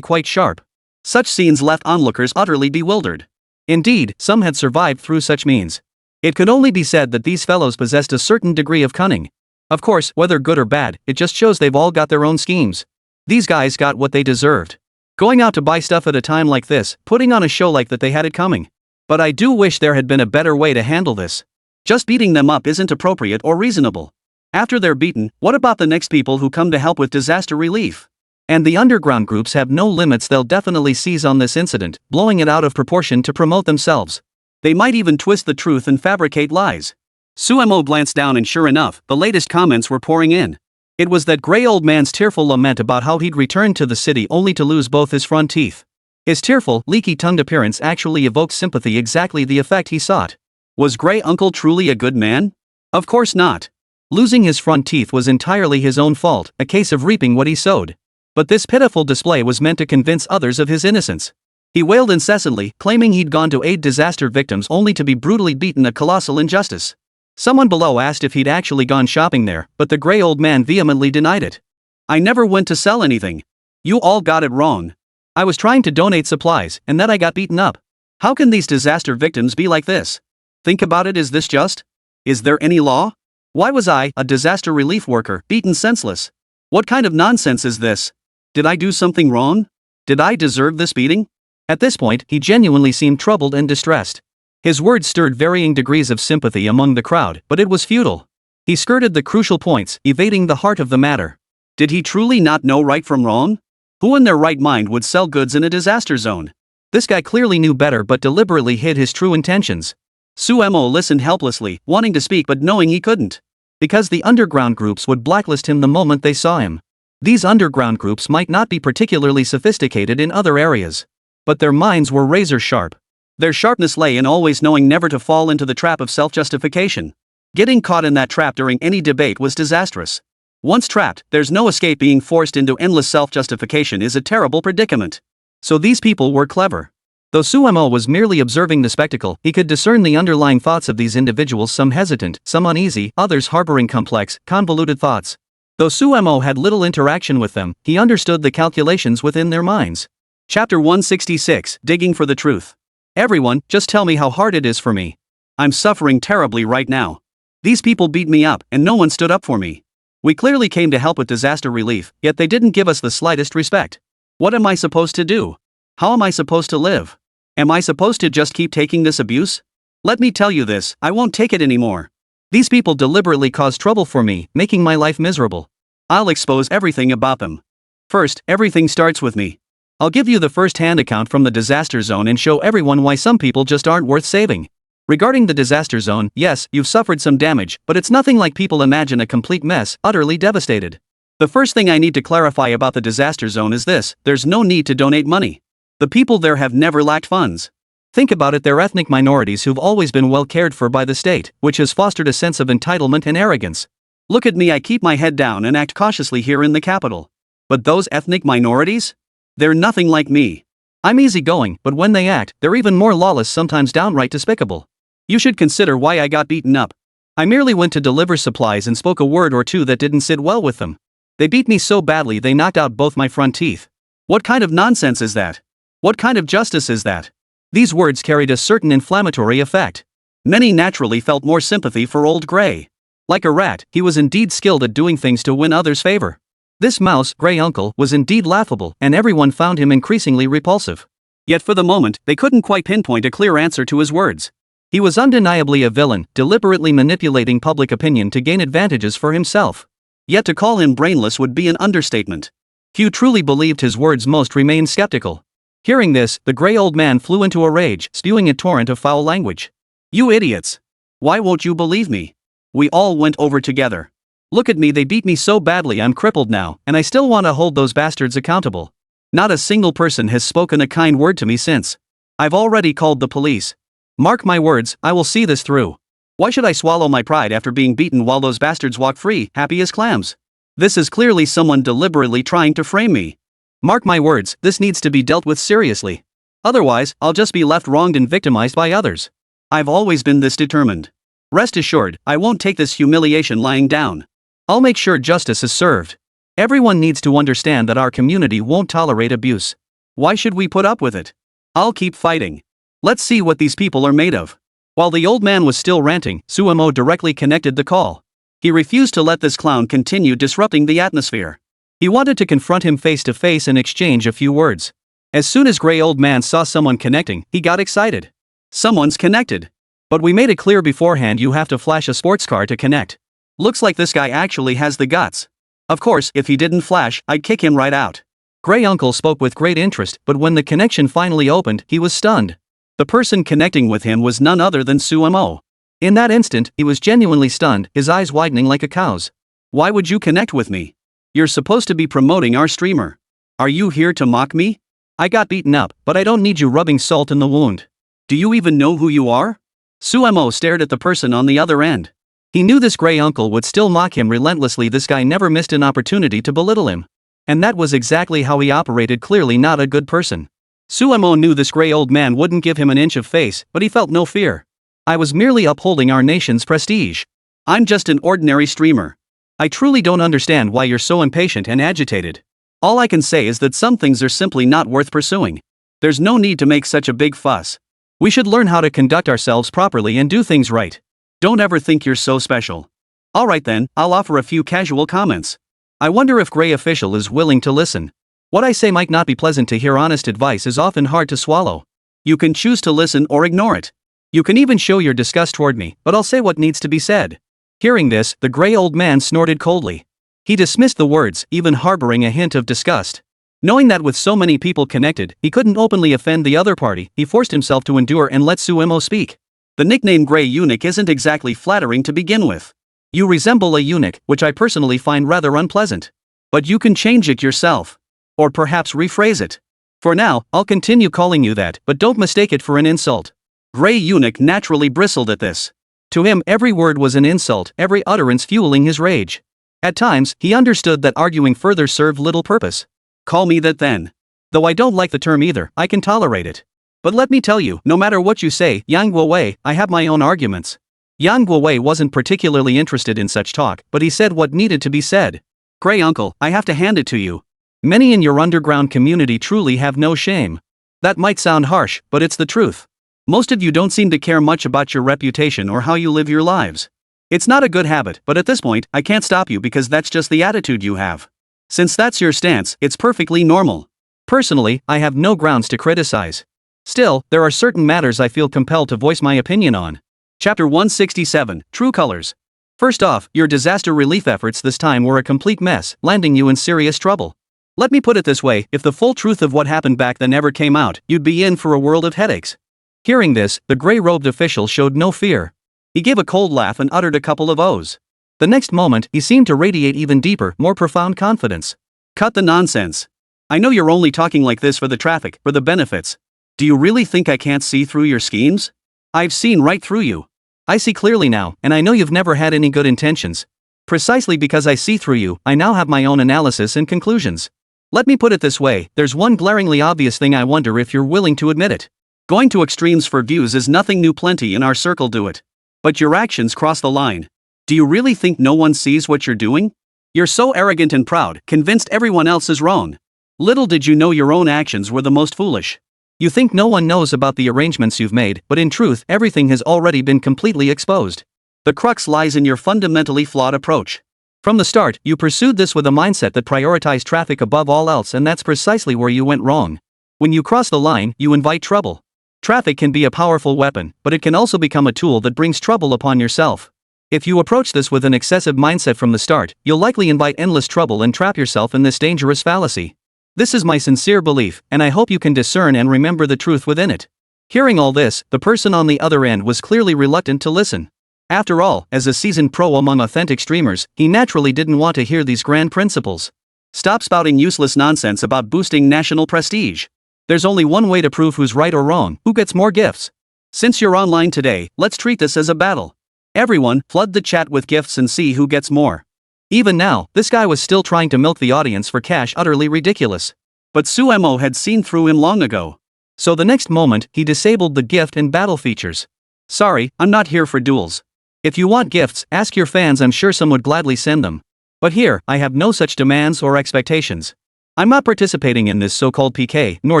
quite sharp. Such scenes left onlookers utterly bewildered. Indeed, some had survived through such means. It could only be said that these fellows possessed a certain degree of cunning. Of course, whether good or bad, it just shows they've all got their own schemes. These guys got what they deserved. Going out to buy stuff at a time like this, putting on a show like that, they had it coming. But I do wish there had been a better way to handle this. Just beating them up isn't appropriate or reasonable. After they're beaten, what about the next people who come to help with disaster relief? And the underground groups have no limits. They'll definitely seize on this incident, blowing it out of proportion to promote themselves. They might even twist the truth and fabricate lies. Suemo glanced down and sure enough, the latest comments were pouring in. It was that gray old man's tearful lament about how he'd returned to the city only to lose both his front teeth. His tearful, leaky-tongued appearance actually evoked sympathy, exactly the effect he sought. Was Gray Uncle truly a good man? Of course not. Losing his front teeth was entirely his own fault, a case of reaping what he sowed. But this pitiful display was meant to convince others of his innocence. He wailed incessantly, claiming he'd gone to aid disaster victims only to be brutally beaten, a colossal injustice. Someone below asked if he'd actually gone shopping there, but the gray old man vehemently denied it. I never went to sell anything. You all got it wrong. I was trying to donate supplies, and then I got beaten up. How can these disaster victims be like this? Think about it, is this just? Is there any law? Why was I, a disaster relief worker, beaten senseless? What kind of nonsense is this? Did I do something wrong? Did I deserve this beating? At this point, he genuinely seemed troubled and distressed. His words stirred varying degrees of sympathy among the crowd, but it was futile. He skirted the crucial points, evading the heart of the matter. Did he truly not know right from wrong? Who in their right mind would sell goods in a disaster zone? This guy clearly knew better but deliberately hid his true intentions. Suemo listened helplessly, wanting to speak but knowing he couldn't. Because the underground groups would blacklist him the moment they saw him. These underground groups might not be particularly sophisticated in other areas. But their minds were razor sharp. Their sharpness lay in always knowing never to fall into the trap of self-justification. Getting caught in that trap during any debate was disastrous. Once trapped, there's no escape. Being forced into endless self-justification is a terrible predicament. So these people were clever. Though Suemo was merely observing the spectacle, he could discern the underlying thoughts of these individuals, some hesitant, some uneasy, others harboring complex, convoluted thoughts. Though Suemo had little interaction with them, he understood the calculations within their minds. Chapter 166, Digging for the Truth. Everyone, just tell me how hard it is for me. I'm suffering terribly right now. These people beat me up, and no one stood up for me. We clearly came to help with disaster relief, yet they didn't give us the slightest respect. What am I supposed to do? How am I supposed to live? Am I supposed to just keep taking this abuse? Let me tell you this, I won't take it anymore. These people deliberately caused trouble for me, making my life miserable. I'll expose everything about them. First, everything starts with me. I'll give you the first-hand account from the disaster zone and show everyone why some people just aren't worth saving. Regarding the disaster zone, yes, you've suffered some damage, but it's nothing like people imagine, a complete mess, utterly devastated. The first thing I need to clarify about the disaster zone is this: there's no need to donate money. The people there have never lacked funds. Think about it, they're ethnic minorities who've always been well cared for by the state, which has fostered a sense of entitlement and arrogance. Look at me, I keep my head down and act cautiously here in the capital. But those ethnic minorities? They're nothing like me. I'm easygoing, but when they act, they're even more lawless, sometimes downright despicable. You should consider why I got beaten up. I merely went to deliver supplies and spoke a word or two that didn't sit well with them. They beat me so badly they knocked out both my front teeth. What kind of nonsense is that? What kind of justice is that? These words carried a certain inflammatory effect. Many naturally felt more sympathy for old Gray. Like a rat, he was indeed skilled at doing things to win others' favor. This mouse, Gray Uncle, was indeed laughable, and everyone found him increasingly repulsive. Yet for the moment, they couldn't quite pinpoint a clear answer to his words. He was undeniably a villain, deliberately manipulating public opinion to gain advantages for himself. Yet to call him brainless would be an understatement. Few truly believed his words, most remained skeptical. Hearing this, the gray old man flew into a rage, spewing a torrent of foul language. You idiots! Why won't you believe me? We all went over together. Look at me, they beat me so badly I'm crippled now, and I still want to hold those bastards accountable. Not a single person has spoken a kind word to me since. I've already called the police. Mark my words, I will see this through. Why should I swallow my pride after being beaten while those bastards walk free, happy as clams? This is clearly someone deliberately trying to frame me. Mark my words, this needs to be dealt with seriously. Otherwise, I'll just be left wronged and victimized by others. I've always been this determined. Rest assured, I won't take this humiliation lying down. I'll make sure justice is served. Everyone needs to understand that our community won't tolerate abuse. Why should we put up with it? I'll keep fighting. Let's see what these people are made of. While the old man was still ranting, Suemo directly connected the call. He refused to let this clown continue disrupting the atmosphere. He wanted to confront him face to face and exchange a few words. As soon as Grey Old Man saw someone connecting, he got excited. Someone's connected. But we made it clear beforehand you have to flash a sports car to connect. Looks like this guy actually has the guts. Of course, if he didn't flash, I'd kick him right out. Grey Uncle spoke with great interest, but when the connection finally opened, he was stunned. The person connecting with him was none other than Suemo. In that instant, he was genuinely stunned, his eyes widening like a cow's. Why would you connect with me? You're supposed to be promoting our streamer. Are you here to mock me? I got beaten up, but I don't need you rubbing salt in the wound. Do you even know who you are? Suemo stared at the person on the other end. He knew this Grey Uncle would still mock him relentlessly. This guy never missed an opportunity to belittle him. And that was exactly how he operated, clearly not a good person. Suemo knew this Grey Old Man wouldn't give him an inch of face, but he felt no fear. I was merely upholding our nation's prestige. I'm just an ordinary streamer. I truly don't understand why you're so impatient and agitated. All I can say is that some things are simply not worth pursuing. There's no need to make such a big fuss. We should learn how to conduct ourselves properly and do things right. Don't ever think you're so special. Alright then, I'll offer a few casual comments. I wonder if Grey Official is willing to listen. What I say might not be pleasant to hear. Honest advice is often hard to swallow. You can choose to listen or ignore it. You can even show your disgust toward me, but I'll say what needs to be said. Hearing this, the Grey Old Man snorted coldly. He dismissed the words, even harboring a hint of disgust. Knowing that with so many people connected, he couldn't openly offend the other party, he forced himself to endure and let Suemo speak. The nickname Grey Eunuch isn't exactly flattering to begin with. You resemble a eunuch, which I personally find rather unpleasant. But you can change it yourself. Or perhaps rephrase it. For now, I'll continue calling you that, but don't mistake it for an insult. Grey Eunuch naturally bristled at this. To him, every word was an insult, every utterance fueling his rage. At times, he understood that arguing further served little purpose. Call me that then. Though I don't like the term either, I can tolerate it. But let me tell you, no matter what you say, Yang Guowei, I have my own arguments. Yang Guowei wasn't particularly interested in such talk, but he said what needed to be said. Grey Uncle, I have to hand it to you. Many in your underground community truly have no shame. That might sound harsh, but it's the truth. Most of you don't seem to care much about your reputation or how you live your lives. It's not a good habit, but at this point, I can't stop you because that's just the attitude you have. Since that's your stance, it's perfectly normal. Personally, I have no grounds to criticize. Still, there are certain matters I feel compelled to voice my opinion on. Chapter 167, True Colors. First off, your disaster relief efforts this time were a complete mess, landing you in serious trouble. Let me put it this way, if the full truth of what happened back then ever came out, you'd be in for a world of headaches. Hearing this, the gray-robed official showed no fear. He gave a cold laugh and uttered a couple of O's. The next moment, he seemed to radiate even deeper, more profound confidence. Cut the nonsense. I know you're only talking like this for the traffic, for the benefits. Do you really think I can't see through your schemes? I've seen right through you. I see clearly now, and I know you've never had any good intentions. Precisely because I see through you, I now have my own analysis and conclusions. Let me put it this way, there's one glaringly obvious thing. I wonder if you're willing to admit it. Going to extremes for views is nothing new. Plenty in our circle do it. But your actions cross the line. Do you really think no one sees what you're doing? You're so arrogant and proud, convinced everyone else is wrong. Little did you know your own actions were the most foolish. You think no one knows about the arrangements you've made, but in truth, everything has already been completely exposed. The crux lies in your fundamentally flawed approach. From the start, you pursued this with a mindset that prioritized traffic above all else, and that's precisely where you went wrong. When you cross the line, you invite trouble. Traffic can be a powerful weapon, but it can also become a tool that brings trouble upon yourself. If you approach this with an excessive mindset from the start, you'll likely invite endless trouble and trap yourself in this dangerous fallacy. This is my sincere belief, and I hope you can discern and remember the truth within it. Hearing all this, the person on the other end was clearly reluctant to listen. After all, as a seasoned pro among authentic streamers, he naturally didn't want to hear these grand principles. Stop spouting useless nonsense about boosting national prestige. There's only one way to prove who's right or wrong, who gets more gifts. Since you're online today, let's treat this as a battle. Everyone, flood the chat with gifts and see who gets more. Even now, this guy was still trying to milk the audience for cash, utterly ridiculous. But Suemo had seen through him long ago. So the next moment, he disabled the gift and battle features. Sorry, I'm not here for duels. If you want gifts, ask your fans, I'm sure some would gladly send them. But here, I have no such demands or expectations. I'm not participating in this so-called PK, nor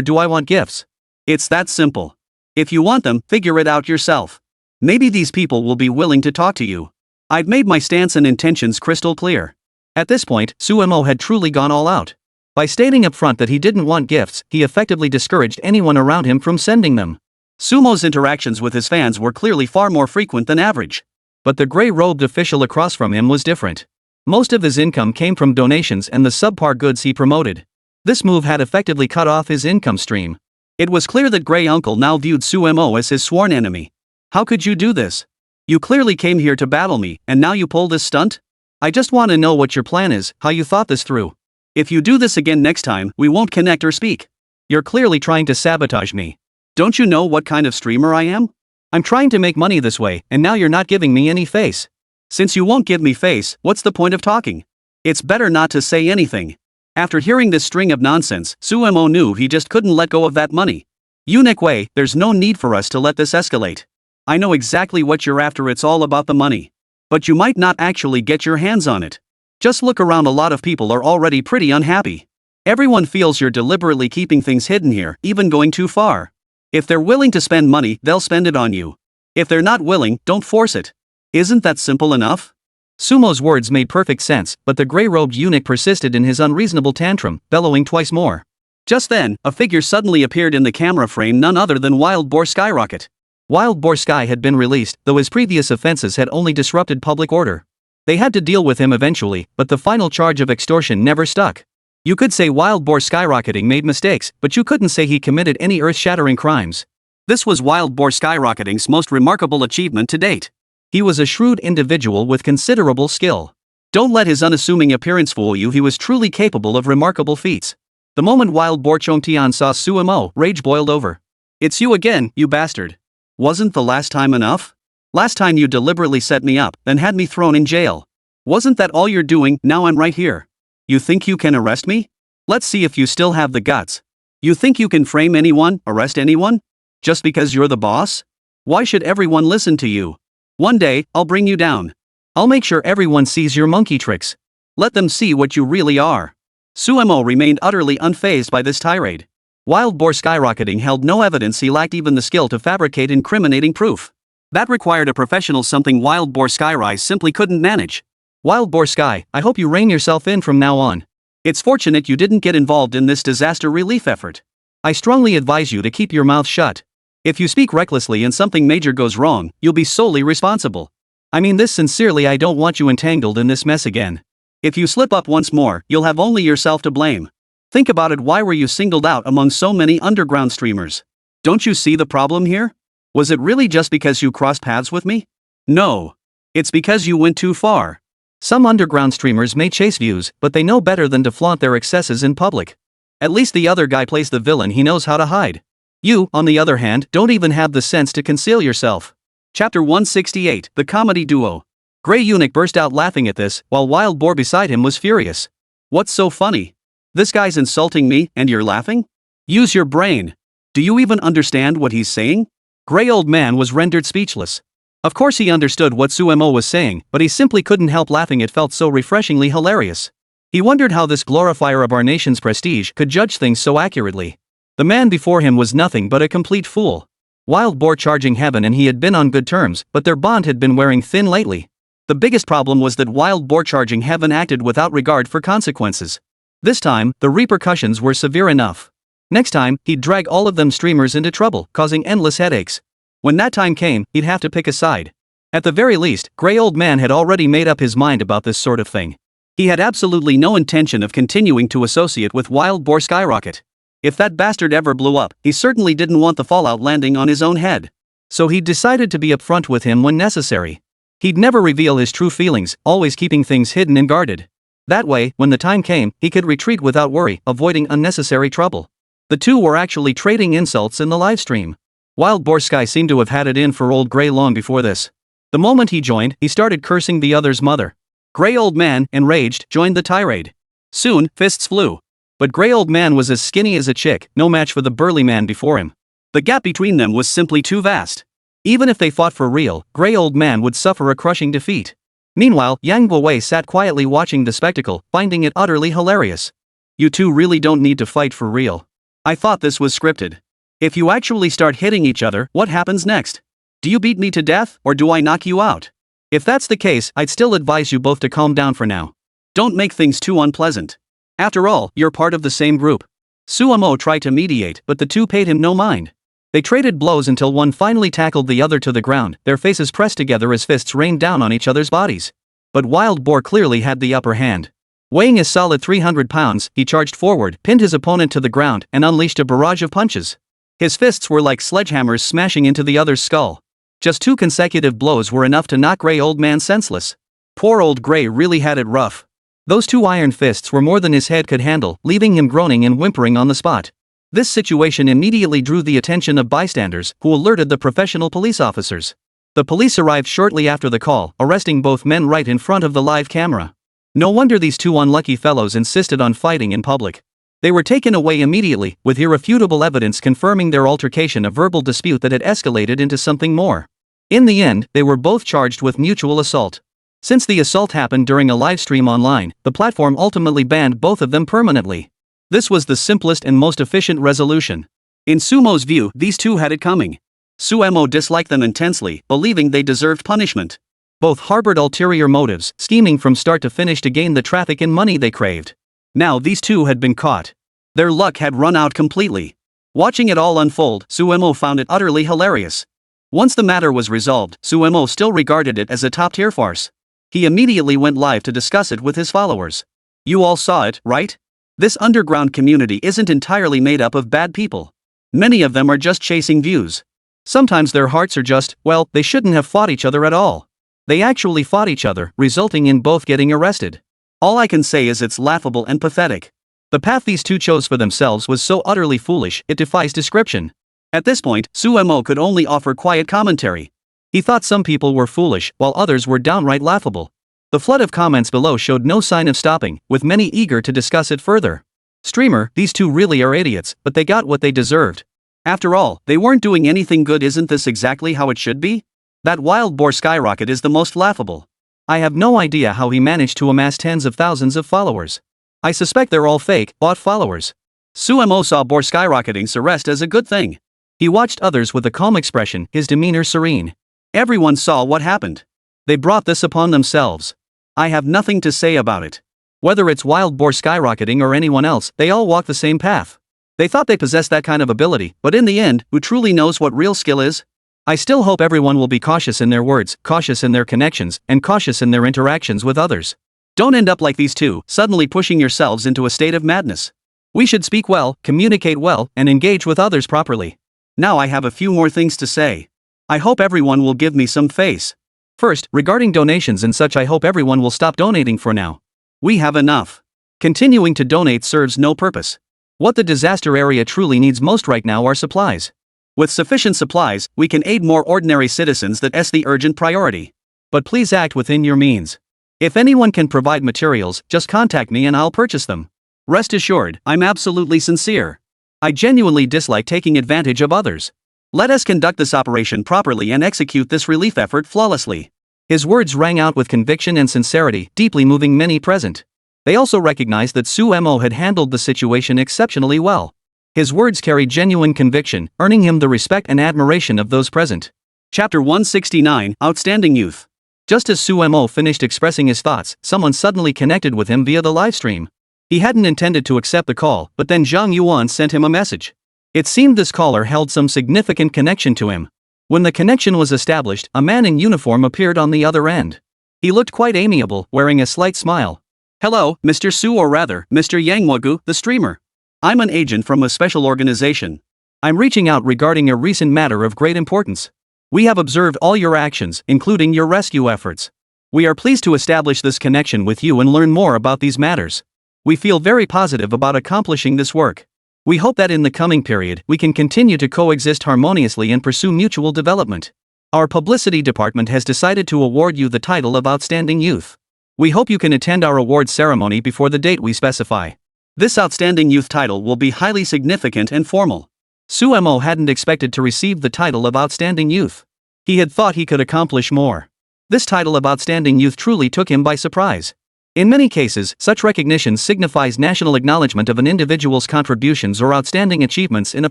do I want gifts. It's that simple. If you want them, figure it out yourself. Maybe these people will be willing to talk to you. I've made my stance and intentions crystal clear. At this point, Suemo had truly gone all out. By stating up front that he didn't want gifts, he effectively discouraged anyone around him from sending them. Sumo's interactions with his fans were clearly far more frequent than average. But the gray-robed official across from him was different. Most of his income came from donations and the subpar goods he promoted. This move had effectively cut off his income stream. It was clear that Grey Uncle now viewed Suemo as his sworn enemy. How could you do this? You clearly came here to battle me, and now you pull this stunt? I just want to know what your plan is, how you thought this through. If you do this again next time, we won't connect or speak. You're clearly trying to sabotage me. Don't you know what kind of streamer I am? I'm trying to make money this way, and now you're not giving me any face. Since you won't give me face, what's the point of talking? It's better not to say anything. After hearing this string of nonsense, Suemo knew he just couldn't let go of that money. Unique way, there's no need for us to let this escalate. I know exactly what you're after, it's all about the money. But you might not actually get your hands on it. Just look around, a lot of people are already pretty unhappy. Everyone feels you're deliberately keeping things hidden here, even going too far. If they're willing to spend money, they'll spend it on you. If they're not willing, don't force it. Isn't that simple enough? Sumo's words made perfect sense, but the gray-robed eunuch persisted in his unreasonable tantrum, bellowing twice more. Just then, a figure suddenly appeared in the camera frame, none other than Wild Boar Skyrocket. Wild Boar Sky had been released, though his previous offenses had only disrupted public order. They had to deal with him eventually, but the final charge of extortion never stuck. You could say Wild Boar Skyrocketing made mistakes, but you couldn't say he committed any earth-shattering crimes. This was Wild Boar Skyrocketing's most remarkable achievement to date. He was a shrewd individual with considerable skill. Don't let his unassuming appearance fool you, he was truly capable of remarkable feats. The moment Wild Boar Chongtian saw Suemo, rage boiled over. It's you again, you bastard. Wasn't the last time enough? Last time you deliberately set me up, then had me thrown in jail. Wasn't that all you're doing? Now I'm right here. You think you can arrest me? Let's see if you still have the guts. You think you can frame anyone, arrest anyone? Just because you're the boss? Why should everyone listen to you? One day, I'll bring you down. I'll make sure everyone sees your monkey tricks. Let them see what you really are. Suemo remained utterly unfazed by this tirade. Wild Boar Skyrocketing held no evidence, he lacked even the skill to fabricate incriminating proof. That required a professional, something Wild Boar Skyrise simply couldn't manage. Wild Boar Sky, I hope you rein yourself in from now on. It's fortunate you didn't get involved in this disaster relief effort. I strongly advise you to keep your mouth shut. If you speak recklessly and something major goes wrong, you'll be solely responsible. I mean this sincerely, I don't want you entangled in this mess again. If you slip up once more, you'll have only yourself to blame. Think about it, why were you singled out among so many underground streamers? Don't you see the problem here? Was it really just because you crossed paths with me? No. It's because you went too far. Some underground streamers may chase views, but they know better than to flaunt their excesses in public. At least the other guy plays the villain, he knows how to hide. You, on the other hand, don't even have the sense to conceal yourself. Chapter 168, The Comedy Duo. Grey Eunuch burst out laughing at this, while Wild Boar beside him was furious. What's so funny? This guy's insulting me, and you're laughing? Use your brain. Do you even understand what he's saying? Grey Old Man was rendered speechless. Of course he understood what Suemo was saying, but he simply couldn't help laughing, it felt so refreshingly hilarious. He wondered how this glorifier of our nation's prestige could judge things so accurately. The man before him was nothing but a complete fool. Wild Boar charging heaven and he had been on good terms, but their bond had been wearing thin lately. The biggest problem was that Wild Boar charging heaven acted without regard for consequences. This time, the repercussions were severe enough. Next time, he'd drag all of them streamers into trouble, causing endless headaches. When that time came, he'd have to pick a side. At the very least, Grey Old Man had already made up his mind about this sort of thing. He had absolutely no intention of continuing to associate with Wild Boar Skyrocket. If that bastard ever blew up, he certainly didn't want the fallout landing on his own head. So he'd decided to be upfront with him when necessary. He'd never reveal his true feelings, always keeping things hidden and guarded. That way, when the time came, he could retreat without worry, avoiding unnecessary trouble. The two were actually trading insults in the livestream. Wild Boar Sky seemed to have had it in for old Grey long before this. The moment he joined, he started cursing the other's mother. Grey Old Man, enraged, joined the tirade. Soon, fists flew. But Grey Old Man was as skinny as a chick, no match for the burly man before him. The gap between them was simply too vast. Even if they fought for real, Grey Old Man would suffer a crushing defeat. Meanwhile, Yang Guowei sat quietly watching the spectacle, finding it utterly hilarious. You two really don't need to fight for real. I thought this was scripted. If you actually start hitting each other, what happens next? Do you beat me to death, or do I knock you out? If that's the case, I'd still advise you both to calm down for now. Don't make things too unpleasant. After all, you're part of the same group. Suemo tried to mediate, but the two paid him no mind. They traded blows until one finally tackled the other to the ground, their faces pressed together as fists rained down on each other's bodies. But Wild Boar clearly had the upper hand. Weighing a solid 300 pounds, he charged forward, pinned his opponent to the ground, and unleashed a barrage of punches. His fists were like sledgehammers smashing into the other's skull. Just 2 consecutive blows were enough to knock Grey Old Man senseless. Poor old Grey really had it rough. Those 2 iron fists were more than his head could handle, leaving him groaning and whimpering on the spot. This situation immediately drew the attention of bystanders, who alerted the professional police officers. The police arrived shortly after the call, arresting both men right in front of the live camera. No wonder these 2 unlucky fellows insisted on fighting in public. They were taken away immediately, with irrefutable evidence confirming their altercation a verbal dispute that had escalated into something more. In the end, they were both charged with mutual assault. Since the assault happened during a live stream online, the platform ultimately banned both of them permanently. This was the simplest and most efficient resolution. In Sumo's view, these two had it coming. Suemo disliked them intensely, believing they deserved punishment. Both harbored ulterior motives, scheming from start to finish to gain the traffic and money they craved. Now these two had been caught. Their luck had run out completely. Watching it all unfold, Suemo found it utterly hilarious. Once the matter was resolved, Suemo still regarded it as a top-tier farce. He immediately went live to discuss it with his followers. You all saw it, right? This underground community isn't entirely made up of bad people. Many of them are just chasing views. Sometimes their hearts are just, well, they shouldn't have fought each other at all. They actually fought each other, resulting in both getting arrested. All I can say is it's laughable and pathetic. The path these two chose for themselves was so utterly foolish, it defies description. At this point, Suemo could only offer quiet commentary. He thought some people were foolish, while others were downright laughable. The flood of comments below showed no sign of stopping, with many eager to discuss it further. Streamer, these two really are idiots, but they got what they deserved. After all, they weren't doing anything good. Isn't this exactly how it should be? That Wild Boar skyrocket is the most laughable. I have no idea how he managed to amass tens of thousands of followers. I suspect they're all fake, bought followers. Suemo saw Boar skyrocketing's arrest as a good thing. He watched others with a calm expression, his demeanor serene. Everyone saw what happened. They brought this upon themselves. I have nothing to say about it. Whether it's Wild Boar skyrocketing or anyone else, they all walk the same path. They thought they possessed that kind of ability, but in the end, who truly knows what real skill is? I still hope everyone will be cautious in their words, cautious in their connections, and cautious in their interactions with others. Don't end up like these two, suddenly pushing yourselves into a state of madness. We should speak well, communicate well, and engage with others properly. Now I have a few more things to say. I hope everyone will give me some face. First, regarding donations and such, I hope everyone will stop donating for now. We have enough. Continuing to donate serves no purpose. What the disaster area truly needs most right now are supplies. With sufficient supplies, we can aid more ordinary citizens. That's the urgent priority. But please act within your means. If anyone can provide materials, just contact me and I'll purchase them. Rest assured, I'm absolutely sincere. I genuinely dislike taking advantage of others. Let us conduct this operation properly and execute this relief effort flawlessly. His words rang out with conviction and sincerity, deeply moving many present. They also recognized that Suemo had handled the situation exceptionally well. His words carried genuine conviction, earning him the respect and admiration of those present. Chapter 169, Outstanding Youth. Just as Suemo finished expressing his thoughts, someone suddenly connected with him via the livestream. He hadn't intended to accept the call, but then Zhang Yuan sent him a message. It seemed this caller held some significant connection to him. When the connection was established, a man in uniform appeared on the other end. He looked quite amiable, wearing a slight smile. Hello, Mr. Su, or rather, Mr. Yang Wagu, the streamer. I'm an agent from a special organization. I'm reaching out regarding a recent matter of great importance. We have observed all your actions, including your rescue efforts. We are pleased to establish this connection with you and learn more about these matters. We feel very positive about accomplishing this work. We hope that in the coming period, we can continue to coexist harmoniously and pursue mutual development. Our publicity department has decided to award you the title of Outstanding Youth. We hope you can attend our award ceremony before the date we specify. This Outstanding Youth title will be highly significant and formal. Suemo hadn't expected to receive the title of Outstanding Youth. He had thought he could accomplish more. This title of Outstanding Youth truly took him by surprise. In many cases, such recognition signifies national acknowledgement of an individual's contributions or outstanding achievements in a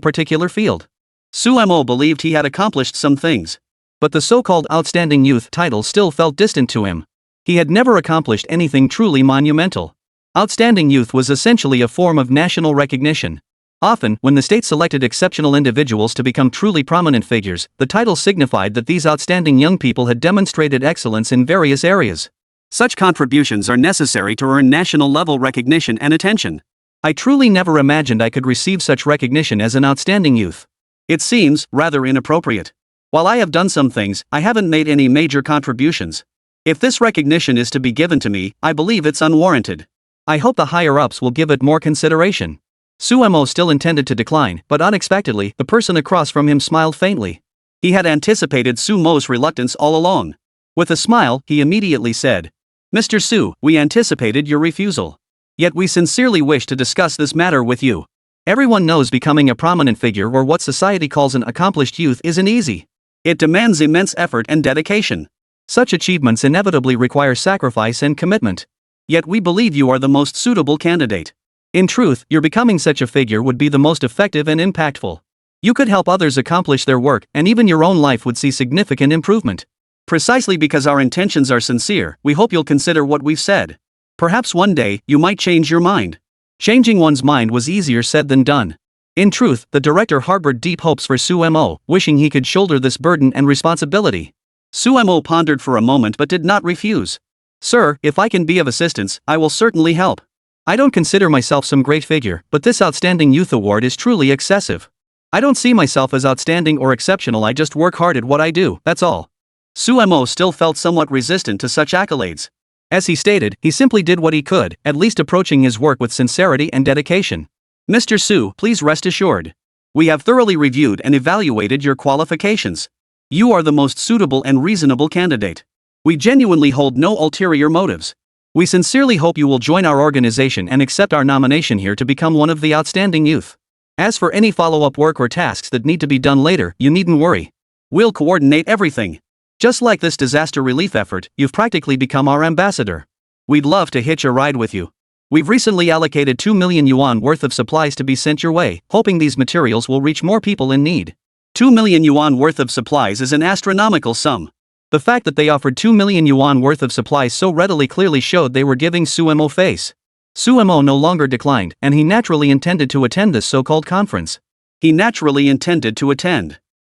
particular field. Suemo believed he had accomplished some things. But the so-called Outstanding Youth title still felt distant to him. He had never accomplished anything truly monumental. Outstanding Youth was essentially a form of national recognition. Often, when the state selected exceptional individuals to become truly prominent figures, the title signified that these outstanding young people had demonstrated excellence in various areas. Such contributions are necessary to earn national-level recognition and attention. I truly never imagined I could receive such recognition as an outstanding youth. It seems rather inappropriate. While I have done some things, I haven't made any major contributions. If this recognition is to be given to me, I believe it's unwarranted. I hope the higher-ups will give it more consideration. Suemo still intended to decline, but unexpectedly, the person across from him smiled faintly. He had anticipated Sumo's reluctance all along. With a smile, he immediately said, "Mr. Su, we anticipated your refusal. Yet we sincerely wish to discuss this matter with you. Everyone knows becoming a prominent figure or what society calls an accomplished youth isn't easy. It demands immense effort and dedication. Such achievements inevitably require sacrifice and commitment. Yet we believe you are the most suitable candidate. In truth, your becoming such a figure would be the most effective and impactful. You could help others accomplish their work, and even your own life would see significant improvement. Precisely because our intentions are sincere, we hope you'll consider what we've said. Perhaps one day, you might change your mind." Changing one's mind was easier said than done. In truth, the director harbored deep hopes for Suemo, wishing he could shoulder this burden and responsibility. Suemo pondered for a moment but did not refuse. "Sir, if I can be of assistance, I will certainly help. I don't consider myself some great figure, but this Outstanding Youth Award is truly excessive. I don't see myself as outstanding or exceptional, I just work hard at what I do, that's all." Suemo still felt somewhat resistant to such accolades. As he stated, he simply did what he could, at least approaching his work with sincerity and dedication. "Mr. Su, please rest assured. We have thoroughly reviewed and evaluated your qualifications. You are the most suitable and reasonable candidate. We genuinely hold no ulterior motives. We sincerely hope you will join our organization and accept our nomination here to become one of the outstanding youth. As for any follow-up work or tasks that need to be done later, you needn't worry. We'll coordinate everything. Just like this disaster relief effort, you've practically become our ambassador. We'd love to hitch a ride with you. We've recently allocated 2 million yuan worth of supplies to be sent your way, hoping these materials will reach more people in need. 2 million yuan worth of supplies is an astronomical sum. The fact that they offered 2 million yuan worth of supplies so readily clearly showed they were giving Suemo face. Suemo no longer declined, and he naturally intended to attend this so-called conference.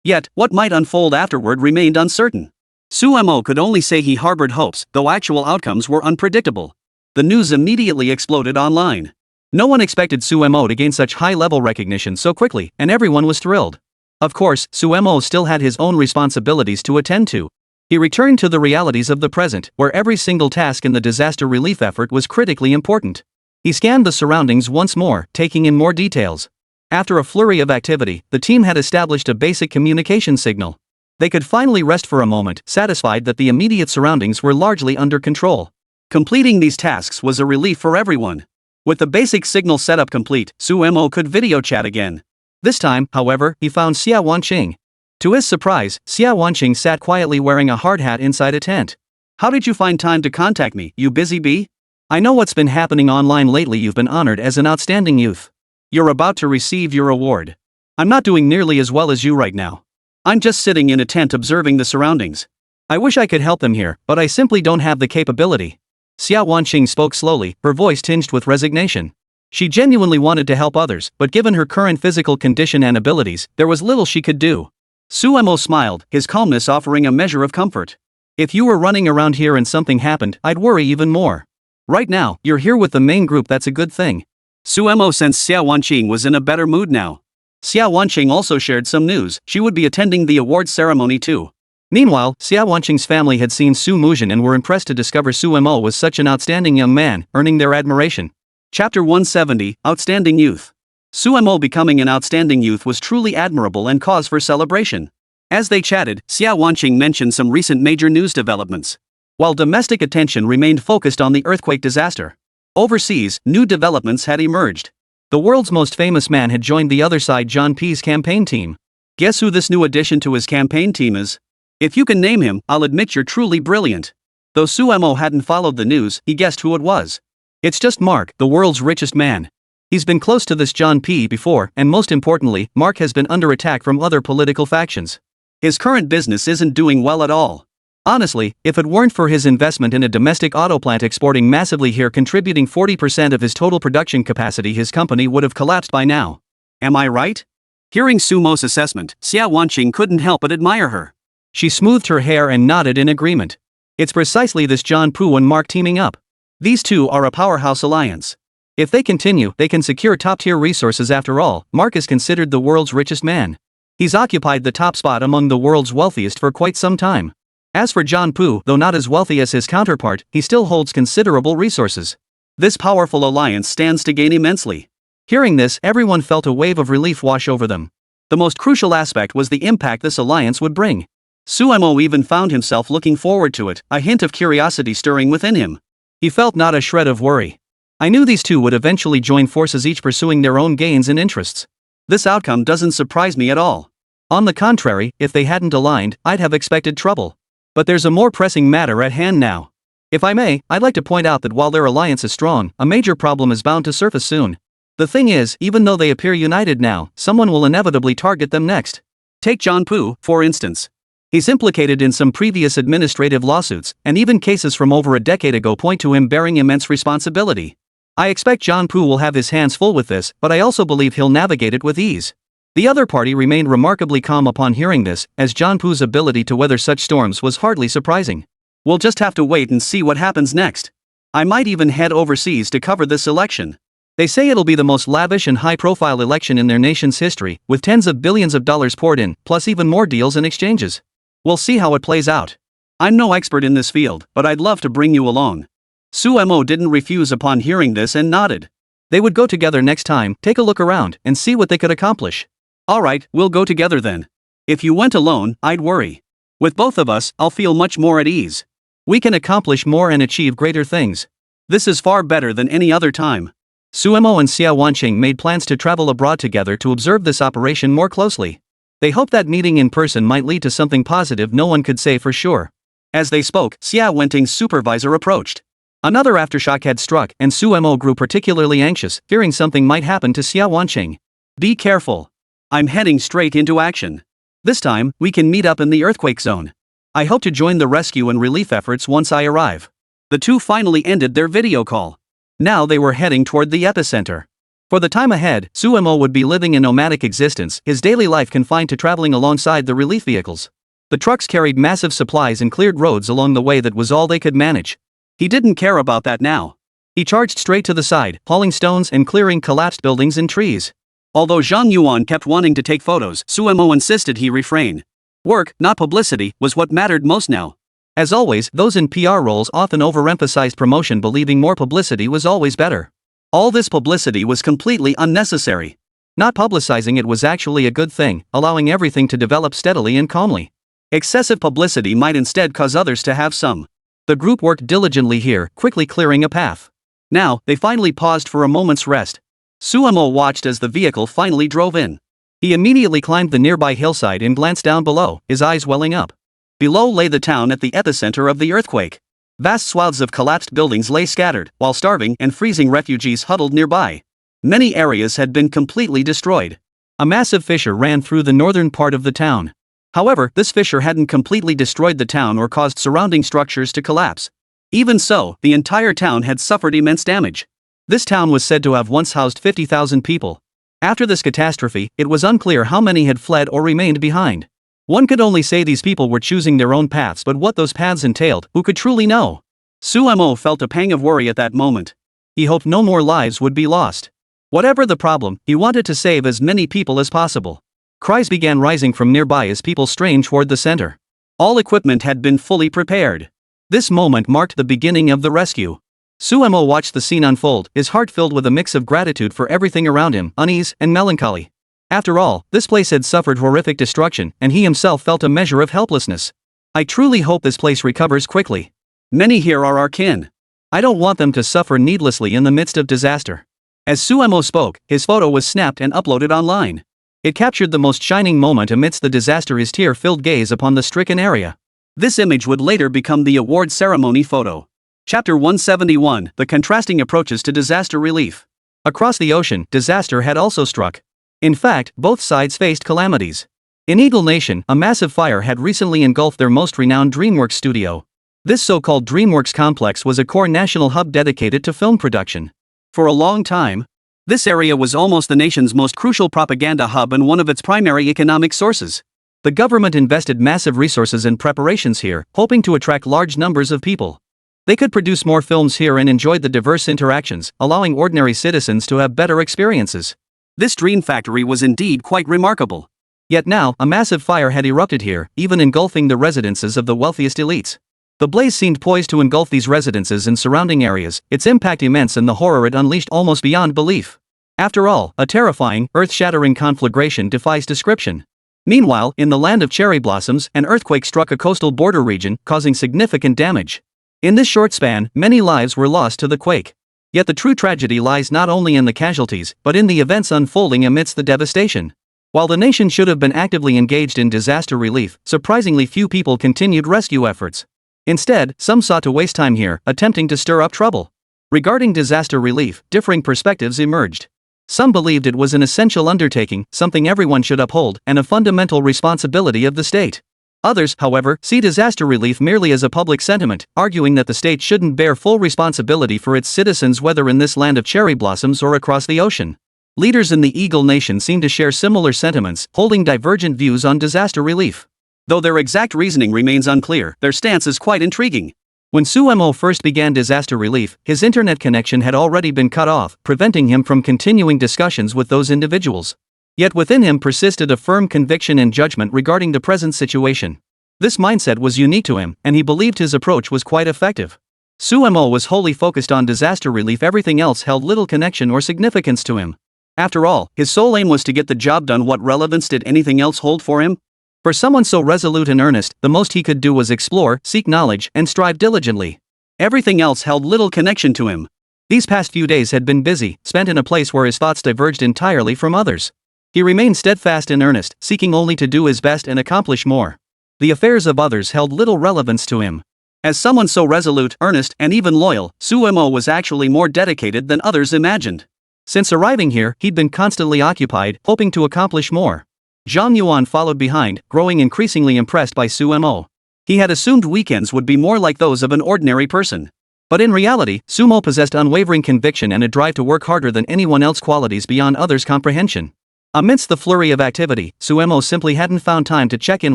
Yet, what might unfold afterward remained uncertain. Suemo could only say he harbored hopes, though actual outcomes were unpredictable. The news immediately exploded online. No one expected Suemo to gain such high-level recognition so quickly, and everyone was thrilled. Of course, Suemo still had his own responsibilities to attend to. He returned to the realities of the present, where every single task in the disaster relief effort was critically important. He scanned the surroundings once more, taking in more details. After a flurry of activity, the team had established a basic communication signal. They could finally rest for a moment, satisfied that the immediate surroundings were largely under control. Completing these tasks was a relief for everyone. With the basic signal setup complete, Suemo could video chat again. This time, however, he found Xia Wanqing. To his surprise, Xia Wanqing sat quietly wearing a hard hat inside a tent. "How did you find time to contact me, you busy bee? I know what's been happening online lately. You've been honored as an outstanding youth. You're about to receive your award. I'm not doing nearly as well as you right now. I'm just sitting in a tent observing the surroundings. I wish I could help them here, but I simply don't have the capability." Xia Wanqing spoke slowly, her voice tinged with resignation. She genuinely wanted to help others, but given her current physical condition and abilities, there was little she could do. Suemo smiled, his calmness offering a measure of comfort. "If you were running around here and something happened, I'd worry even more. Right now, you're here with the main group, that's a good thing." Suemo sensed Xia Wanqing was in a better mood now. Xia Wanqing also shared some news. She would be attending the awards ceremony too. Meanwhile, Xia Wanqing's family had seen Su Muzhen and were impressed to discover Suemo was such an outstanding young man, earning their admiration. Chapter 170, Outstanding Youth. Suemo becoming an outstanding youth was truly admirable and cause for celebration. As they chatted, Xia Wanqing mentioned some recent major news developments. While domestic attention remained focused on the earthquake disaster, overseas, new developments had emerged. The world's most famous man had joined the other side John P's campaign team. Guess who this new addition to his campaign team is? If you can name him, I'll admit you're truly brilliant. Though Suemo hadn't followed the news, he guessed who it was. It's just Mark, the world's richest man. He's been close to this John P before, and most importantly, Mark has been under attack from other political factions. His current business isn't doing well at all. Honestly, if it weren't for his investment in a domestic auto plant exporting massively here contributing 40% of his total production capacity, his company would have collapsed by now. Am I right? Hearing Sumo's assessment, Xia Wanqing couldn't help but admire her. She smoothed her hair and nodded in agreement. It's precisely this John Pu and Mark teaming up. These two are a powerhouse alliance. If they continue, they can secure top-tier resources. After all, Mark is considered the world's richest man. He's occupied the top spot among the world's wealthiest for quite some time. As for John Pu, though not as wealthy as his counterpart, he still holds considerable resources. This powerful alliance stands to gain immensely. Hearing this, everyone felt a wave of relief wash over them. The most crucial aspect was the impact this alliance would bring. Suemo even found himself looking forward to it, a hint of curiosity stirring within him. He felt not a shred of worry. I knew these two would eventually join forces, each pursuing their own gains and interests. This outcome doesn't surprise me at all. On the contrary, if they hadn't aligned, I'd have expected trouble. But there's a more pressing matter at hand now. If I may, I'd like to point out that while their alliance is strong, a major problem is bound to surface soon. The thing is, even though they appear united now, someone will inevitably target them next. Take John Pu, for instance. He's implicated in some previous administrative lawsuits, and even cases from over a decade ago point to him bearing immense responsibility. I expect John Pu will have his hands full with this, but I also believe he'll navigate it with ease. The other party remained remarkably calm upon hearing this, as John Pu's ability to weather such storms was hardly surprising. We'll just have to wait and see what happens next. I might even head overseas to cover this election. They say it'll be the most lavish and high-profile election in their nation's history, with tens of billions of dollars poured in, plus even more deals and exchanges. We'll see how it plays out. I'm no expert in this field, but I'd love to bring you along. Suemo didn't refuse upon hearing this and nodded. They would go together next time, take a look around, and see what they could accomplish. Alright, we'll go together then. If you went alone, I'd worry. With both of us, I'll feel much more at ease. We can accomplish more and achieve greater things. This is far better than any other time. Suemo and Xia Wanqing made plans to travel abroad together to observe this operation more closely. They hoped that meeting in person might lead to something positive. No one could say for sure. As they spoke, Xia Wanqing's supervisor approached. Another aftershock had struck, and Suemo grew particularly anxious, fearing something might happen to Xia Wanqing. Be careful. I'm heading straight into action. This time, we can meet up in the earthquake zone. I hope to join the rescue and relief efforts once I arrive. The two finally ended their video call. Now they were heading toward the epicenter. For the time ahead, Suemo would be living a nomadic existence, his daily life confined to traveling alongside the relief vehicles. The trucks carried massive supplies and cleared roads along the way. That was all they could manage. He didn't care about that now. He charged straight to the side, hauling stones and clearing collapsed buildings and trees. Although Zhang Yuan kept wanting to take photos, Suemo insisted he refrain. Work, not publicity, was what mattered most now. As always, those in PR roles often overemphasized promotion, believing more publicity was always better. All this publicity was completely unnecessary. Not publicizing it was actually a good thing, allowing everything to develop steadily and calmly. Excessive publicity might instead cause others to have some. The group worked diligently here, quickly clearing a path. Now, they finally paused for a moment's rest. Suemo watched as the vehicle finally drove in. He immediately climbed the nearby hillside and glanced down below, his eyes welling up. Below lay the town at the epicenter of the earthquake. Vast swaths of collapsed buildings lay scattered, while starving and freezing refugees huddled nearby. Many areas had been completely destroyed. A massive fissure ran through the northern part of the town. However, this fissure hadn't completely destroyed the town or caused surrounding structures to collapse. Even so, the entire town had suffered immense damage. This town was said to have once housed 50,000 people. After this catastrophe, it was unclear how many had fled or remained behind. One could only say these people were choosing their own paths, but what those paths entailed, who could truly know? Suemo felt a pang of worry at that moment. He hoped no more lives would be lost. Whatever the problem, he wanted to save as many people as possible. Cries began rising from nearby as people strained toward the center. All equipment had been fully prepared. This moment marked the beginning of the rescue. Suemo watched the scene unfold, his heart filled with a mix of gratitude for everything around him, unease, and melancholy. After all, this place had suffered horrific destruction, and he himself felt a measure of helplessness. I truly hope this place recovers quickly. Many here are our kin. I don't want them to suffer needlessly in the midst of disaster. As Suemo spoke, his photo was snapped and uploaded online. It captured the most shining moment amidst the disaster, his tear-filled gaze upon the stricken area. This image would later become the award ceremony photo. Chapter 171: The Contrasting Approaches to Disaster Relief. Across the ocean, disaster had also struck. In fact, both sides faced calamities. In Eagle Nation, a massive fire had recently engulfed their most renowned DreamWorks studio. This so-called DreamWorks complex was a core national hub dedicated to film production. For a long time, this area was almost the nation's most crucial propaganda hub and one of its primary economic sources. The government invested massive resources and preparations here, hoping to attract large numbers of people. They could produce more films here and enjoyed the diverse interactions, allowing ordinary citizens to have better experiences. This dream factory was indeed quite remarkable. Yet now, a massive fire had erupted here, even engulfing the residences of the wealthiest elites. The blaze seemed poised to engulf these residences and surrounding areas, its impact immense and the horror it unleashed almost beyond belief. After all, a terrifying, earth-shattering conflagration defies description. Meanwhile, in the land of cherry blossoms, an earthquake struck a coastal border region, causing significant damage. In this short span, many lives were lost to the quake. Yet the true tragedy lies not only in the casualties, but in the events unfolding amidst the devastation. While the nation should have been actively engaged in disaster relief, surprisingly few people continued rescue efforts. Instead, some sought to waste time here, attempting to stir up trouble. Regarding disaster relief, differing perspectives emerged. Some believed it was an essential undertaking, something everyone should uphold, and a fundamental responsibility of the state. Others, however, see disaster relief merely as a public sentiment, arguing that the state shouldn't bear full responsibility for its citizens, whether in this land of cherry blossoms or across the ocean. Leaders in the Eagle Nation seem to share similar sentiments, holding divergent views on disaster relief. Though their exact reasoning remains unclear, their stance is quite intriguing. When Suemo first began disaster relief, his internet connection had already been cut off, preventing him from continuing discussions with those individuals. Yet within him persisted a firm conviction and judgment regarding the present situation. This mindset was unique to him, and he believed his approach was quite effective. Suemo was wholly focused on disaster relief, everything else held little connection or significance to him. After all, his sole aim was to get the job done. What relevance did anything else hold for him? For someone so resolute and earnest, the most he could do was explore, seek knowledge, and strive diligently. Everything else held little connection to him. These past few days had been busy, spent in a place where his thoughts diverged entirely from others. He remained steadfast and earnest, seeking only to do his best and accomplish more. The affairs of others held little relevance to him. As someone so resolute, earnest, and even loyal, Suemo was actually more dedicated than others imagined. Since arriving here, he'd been constantly occupied, hoping to accomplish more. Zhang Yuan followed behind, growing increasingly impressed by Suemo. He had assumed weekends would be more like those of an ordinary person. But in reality, Sumo possessed unwavering conviction and a drive to work harder than anyone else, qualities beyond others' comprehension. Amidst the flurry of activity, Suemo simply hadn't found time to check in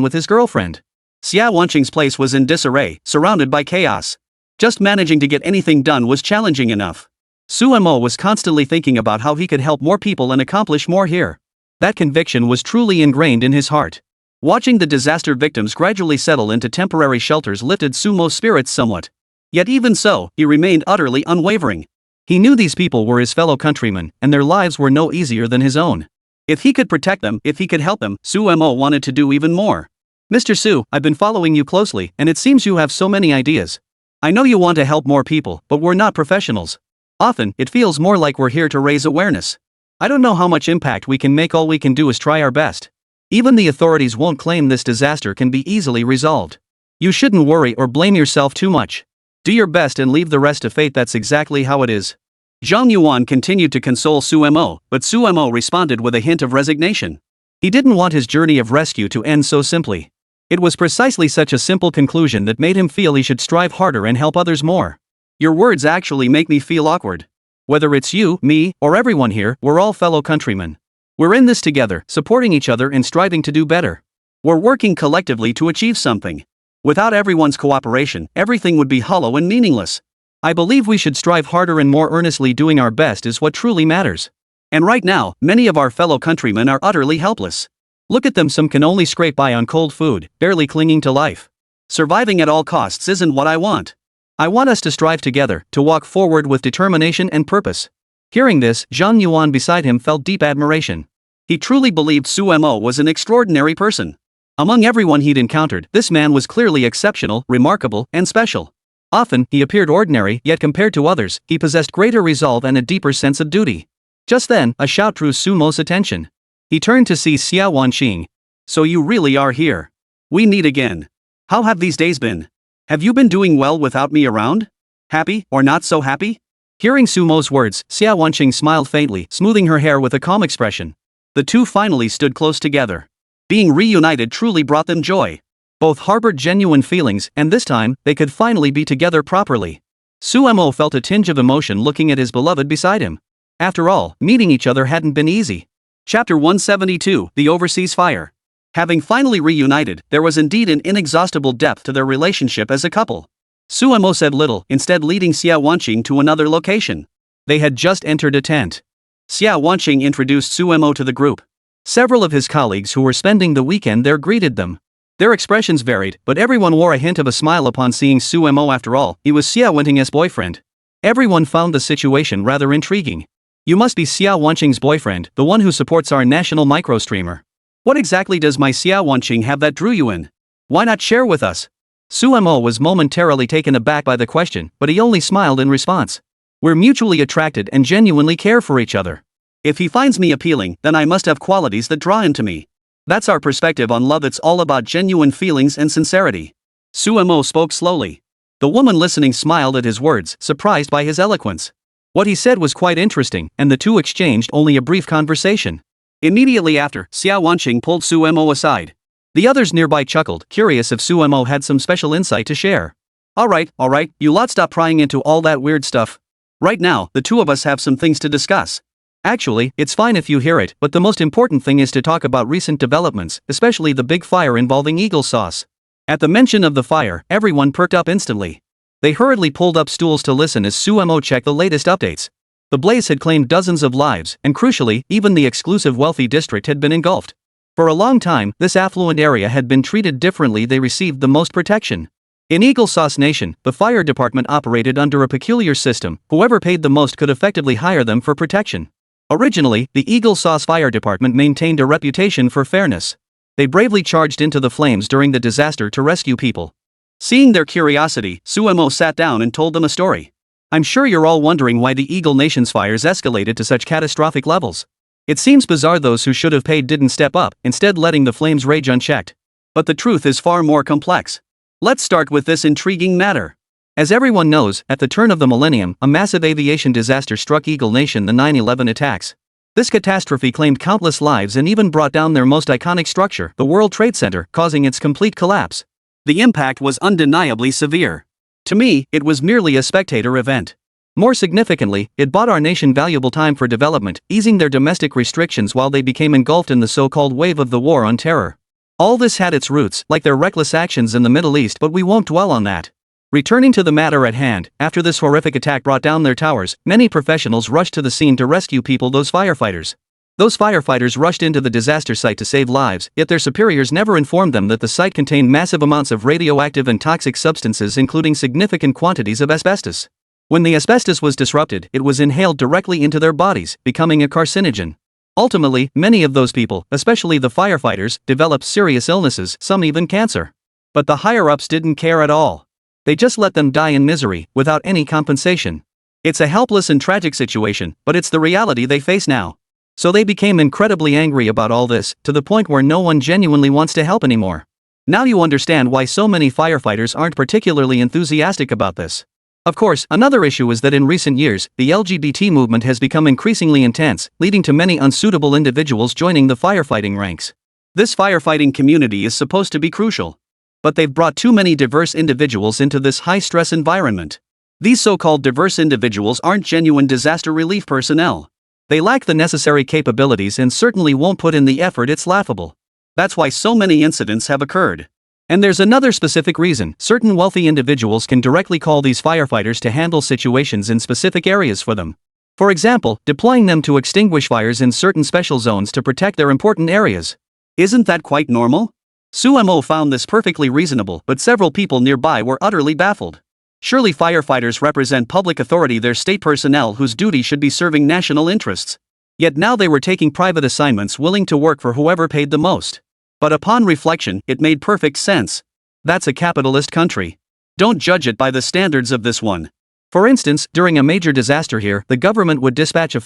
with his girlfriend. Xia Wanqing's place was in disarray, surrounded by chaos. Just managing to get anything done was challenging enough. Suemo was constantly thinking about how he could help more people and accomplish more here. That conviction was truly ingrained in his heart. Watching the disaster victims gradually settle into temporary shelters lifted Sumo's spirits somewhat. Yet even so, he remained utterly unwavering. He knew these people were his fellow countrymen, and their lives were no easier than his own. If he could protect them, if he could help them, Suemo wanted to do even more. Mr. Su, I've been following you closely, and it seems you have so many ideas. I know you want to help more people, but we're not professionals. Often, it feels more like we're here to raise awareness. I don't know how much impact we can make. All we can do is try our best. Even the authorities won't claim this disaster can be easily resolved. You shouldn't worry or blame yourself too much. Do your best and leave the rest to fate. That's exactly how it is. Zhang Yuan continued to console Suemo, but Suemo responded with a hint of resignation. He didn't want his journey of rescue to end so simply. It was precisely such a simple conclusion that made him feel he should strive harder and help others more. Your words actually make me feel awkward. Whether it's you, me, or everyone here, we're all fellow countrymen. We're in this together, supporting each other and striving to do better. We're working collectively to achieve something. Without everyone's cooperation, everything would be hollow and meaningless. I believe we should strive harder and more earnestly. Doing our best is what truly matters. And right now, many of our fellow countrymen are utterly helpless. Look at them, some can only scrape by on cold food, barely clinging to life. Surviving at all costs isn't what I want. I want us to strive together, to walk forward with determination and purpose. Hearing this, Zhang Yuan beside him felt deep admiration. He truly believed Suemo was an extraordinary person. Among everyone he'd encountered, this man was clearly exceptional, remarkable, and special. Often, he appeared ordinary, yet compared to others, he possessed greater resolve and a deeper sense of duty. Just then, a shout drew Sumo's attention. He turned to see Xia Wanqing. So you really are here. We meet again. How have these days been? Have you been doing well without me around? Happy, or not so happy? Hearing Sumo's words, Xia Wanqing smiled faintly, smoothing her hair with a calm expression. The two finally stood close together. Being reunited truly brought them joy. Both harbored genuine feelings, and this time, they could finally be together properly. Sumo felt a tinge of emotion looking at his beloved beside him. After all, meeting each other hadn't been easy. Chapter 172, The Overseas Fire. Having finally reunited, there was indeed an inexhaustible depth to their relationship as a couple. Sumo said little, instead leading Xia Wanqing to another location. They had just entered a tent. Xia Wanqing introduced Sumo to the group. Several of his colleagues who were spending the weekend there greeted them. Their expressions varied, but everyone wore a hint of a smile upon seeing Sumo. After all, he was Xia Wanqing's boyfriend. Everyone found the situation rather intriguing. You must be Xia Wanqing's boyfriend, the one who supports our national microstreamer. What exactly does my Xia Wanqing have that drew you in? Why not share with us? Sumo was momentarily taken aback by the question, but he only smiled in response. We're mutually attracted and genuinely care for each other. If he finds me appealing, then I must have qualities that draw him to me. That's our perspective on love. It's all about genuine feelings and sincerity. Sumo spoke slowly. The woman listening smiled at his words, surprised by his eloquence. What he said was quite interesting, and the two exchanged only a brief conversation. Immediately after, Xia Wanqing pulled Sumo aside. The others nearby chuckled, curious if Sumo had some special insight to share. Alright, you lot stop prying into all that weird stuff. Right now, the two of us have some things to discuss. Actually, it's fine if you hear it, but the most important thing is to talk about recent developments, especially the big fire involving eagle sauce. At the mention of the fire, everyone perked up instantly. They hurriedly pulled up stools to listen as Sumo checked the latest updates. The blaze had claimed dozens of lives, and crucially, even the exclusive wealthy district had been engulfed. For a long time, this affluent area had been treated differently. They received the most protection. In Eagle Sauce Nation, the fire department operated under a peculiar system. Whoever paid the most could effectively hire them for protection. Originally, the Eagle Sauce Fire Department maintained a reputation for fairness. They bravely charged into the flames during the disaster to rescue people. Seeing their curiosity, Sumo sat down and told them a story. I'm sure you're all wondering why the Eagle Nation's fires escalated to such catastrophic levels. It seems bizarre those who should have paid didn't step up, instead letting the flames rage unchecked. But the truth is far more complex. Let's start with this intriguing matter. As everyone knows, at the turn of the millennium, a massive aviation disaster struck Eagle Nation, the 9/11 attacks. This catastrophe claimed countless lives and even brought down their most iconic structure, the World Trade Center, causing its complete collapse. The impact was undeniably severe. To me, it was merely a spectator event. More significantly, it bought our nation valuable time for development, easing their domestic restrictions while they became engulfed in the so-called wave of the War on Terror. All this had its roots, like their reckless actions in the Middle East, but we won't dwell on that. Returning to the matter at hand, after this horrific attack brought down their towers, many professionals rushed to the scene to rescue people. Those firefighters rushed into the disaster site to save lives, yet their superiors never informed them that the site contained massive amounts of radioactive and toxic substances, including significant quantities of asbestos. When the asbestos was disrupted, it was inhaled directly into their bodies, becoming a carcinogen. Ultimately, many of those people, especially the firefighters, developed serious illnesses, some even cancer. But the higher-ups didn't care at all. They just let them die in misery, without any compensation. It's a helpless and tragic situation, but it's the reality they face now. So they became incredibly angry about all this, to the point where no one genuinely wants to help anymore. Now you understand why so many firefighters aren't particularly enthusiastic about this. Of course, another issue is that in recent years, the LGBT movement has become increasingly intense, leading to many unsuitable individuals joining the firefighting ranks. This firefighting community is supposed to be crucial. But they've brought too many diverse individuals into this high-stress environment. These so-called diverse individuals aren't genuine disaster relief personnel. They lack the necessary capabilities and certainly won't put in the effort. It's laughable. That's why so many incidents have occurred. And there's another specific reason. Certain wealthy individuals can directly call these firefighters to handle situations in specific areas for them. For example, deploying them to extinguish fires in certain special zones to protect their important areas. Isn't that quite normal? Sumo found this perfectly reasonable, but several people nearby were utterly baffled. Surely firefighters represent public authority, they're state personnel whose duty should be serving national interests. Yet now they were taking private assignments, willing to work for whoever paid the most. But upon reflection, it made perfect sense. That's a capitalist country. Don't judge it by the standards of this one. For instance, during a major disaster here, the government would dispatch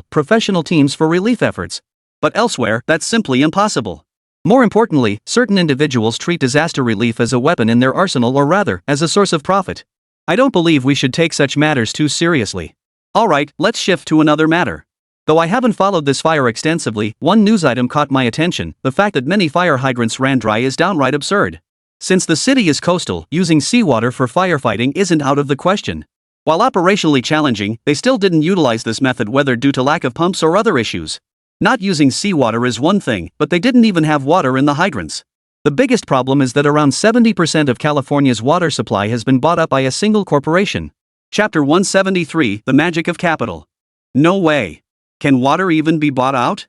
professional teams for relief efforts. But elsewhere, that's simply impossible. More importantly, certain individuals treat disaster relief as a weapon in their arsenal, or rather, as a source of profit. I don't believe we should take such matters too seriously. Alright, let's shift to another matter. Though I haven't followed this fire extensively, one news item caught my attention: the fact that many fire hydrants ran dry is downright absurd. Since the city is coastal, using seawater for firefighting isn't out of the question. While operationally challenging, they still didn't utilize this method, whether due to lack of pumps or other issues. Not using seawater is one thing, but they didn't even have water in the hydrants. The biggest problem is that around 70% of California's water supply has been bought up by a single corporation. Chapter 173, The Magic of Capital. No way. Can water even be bought out?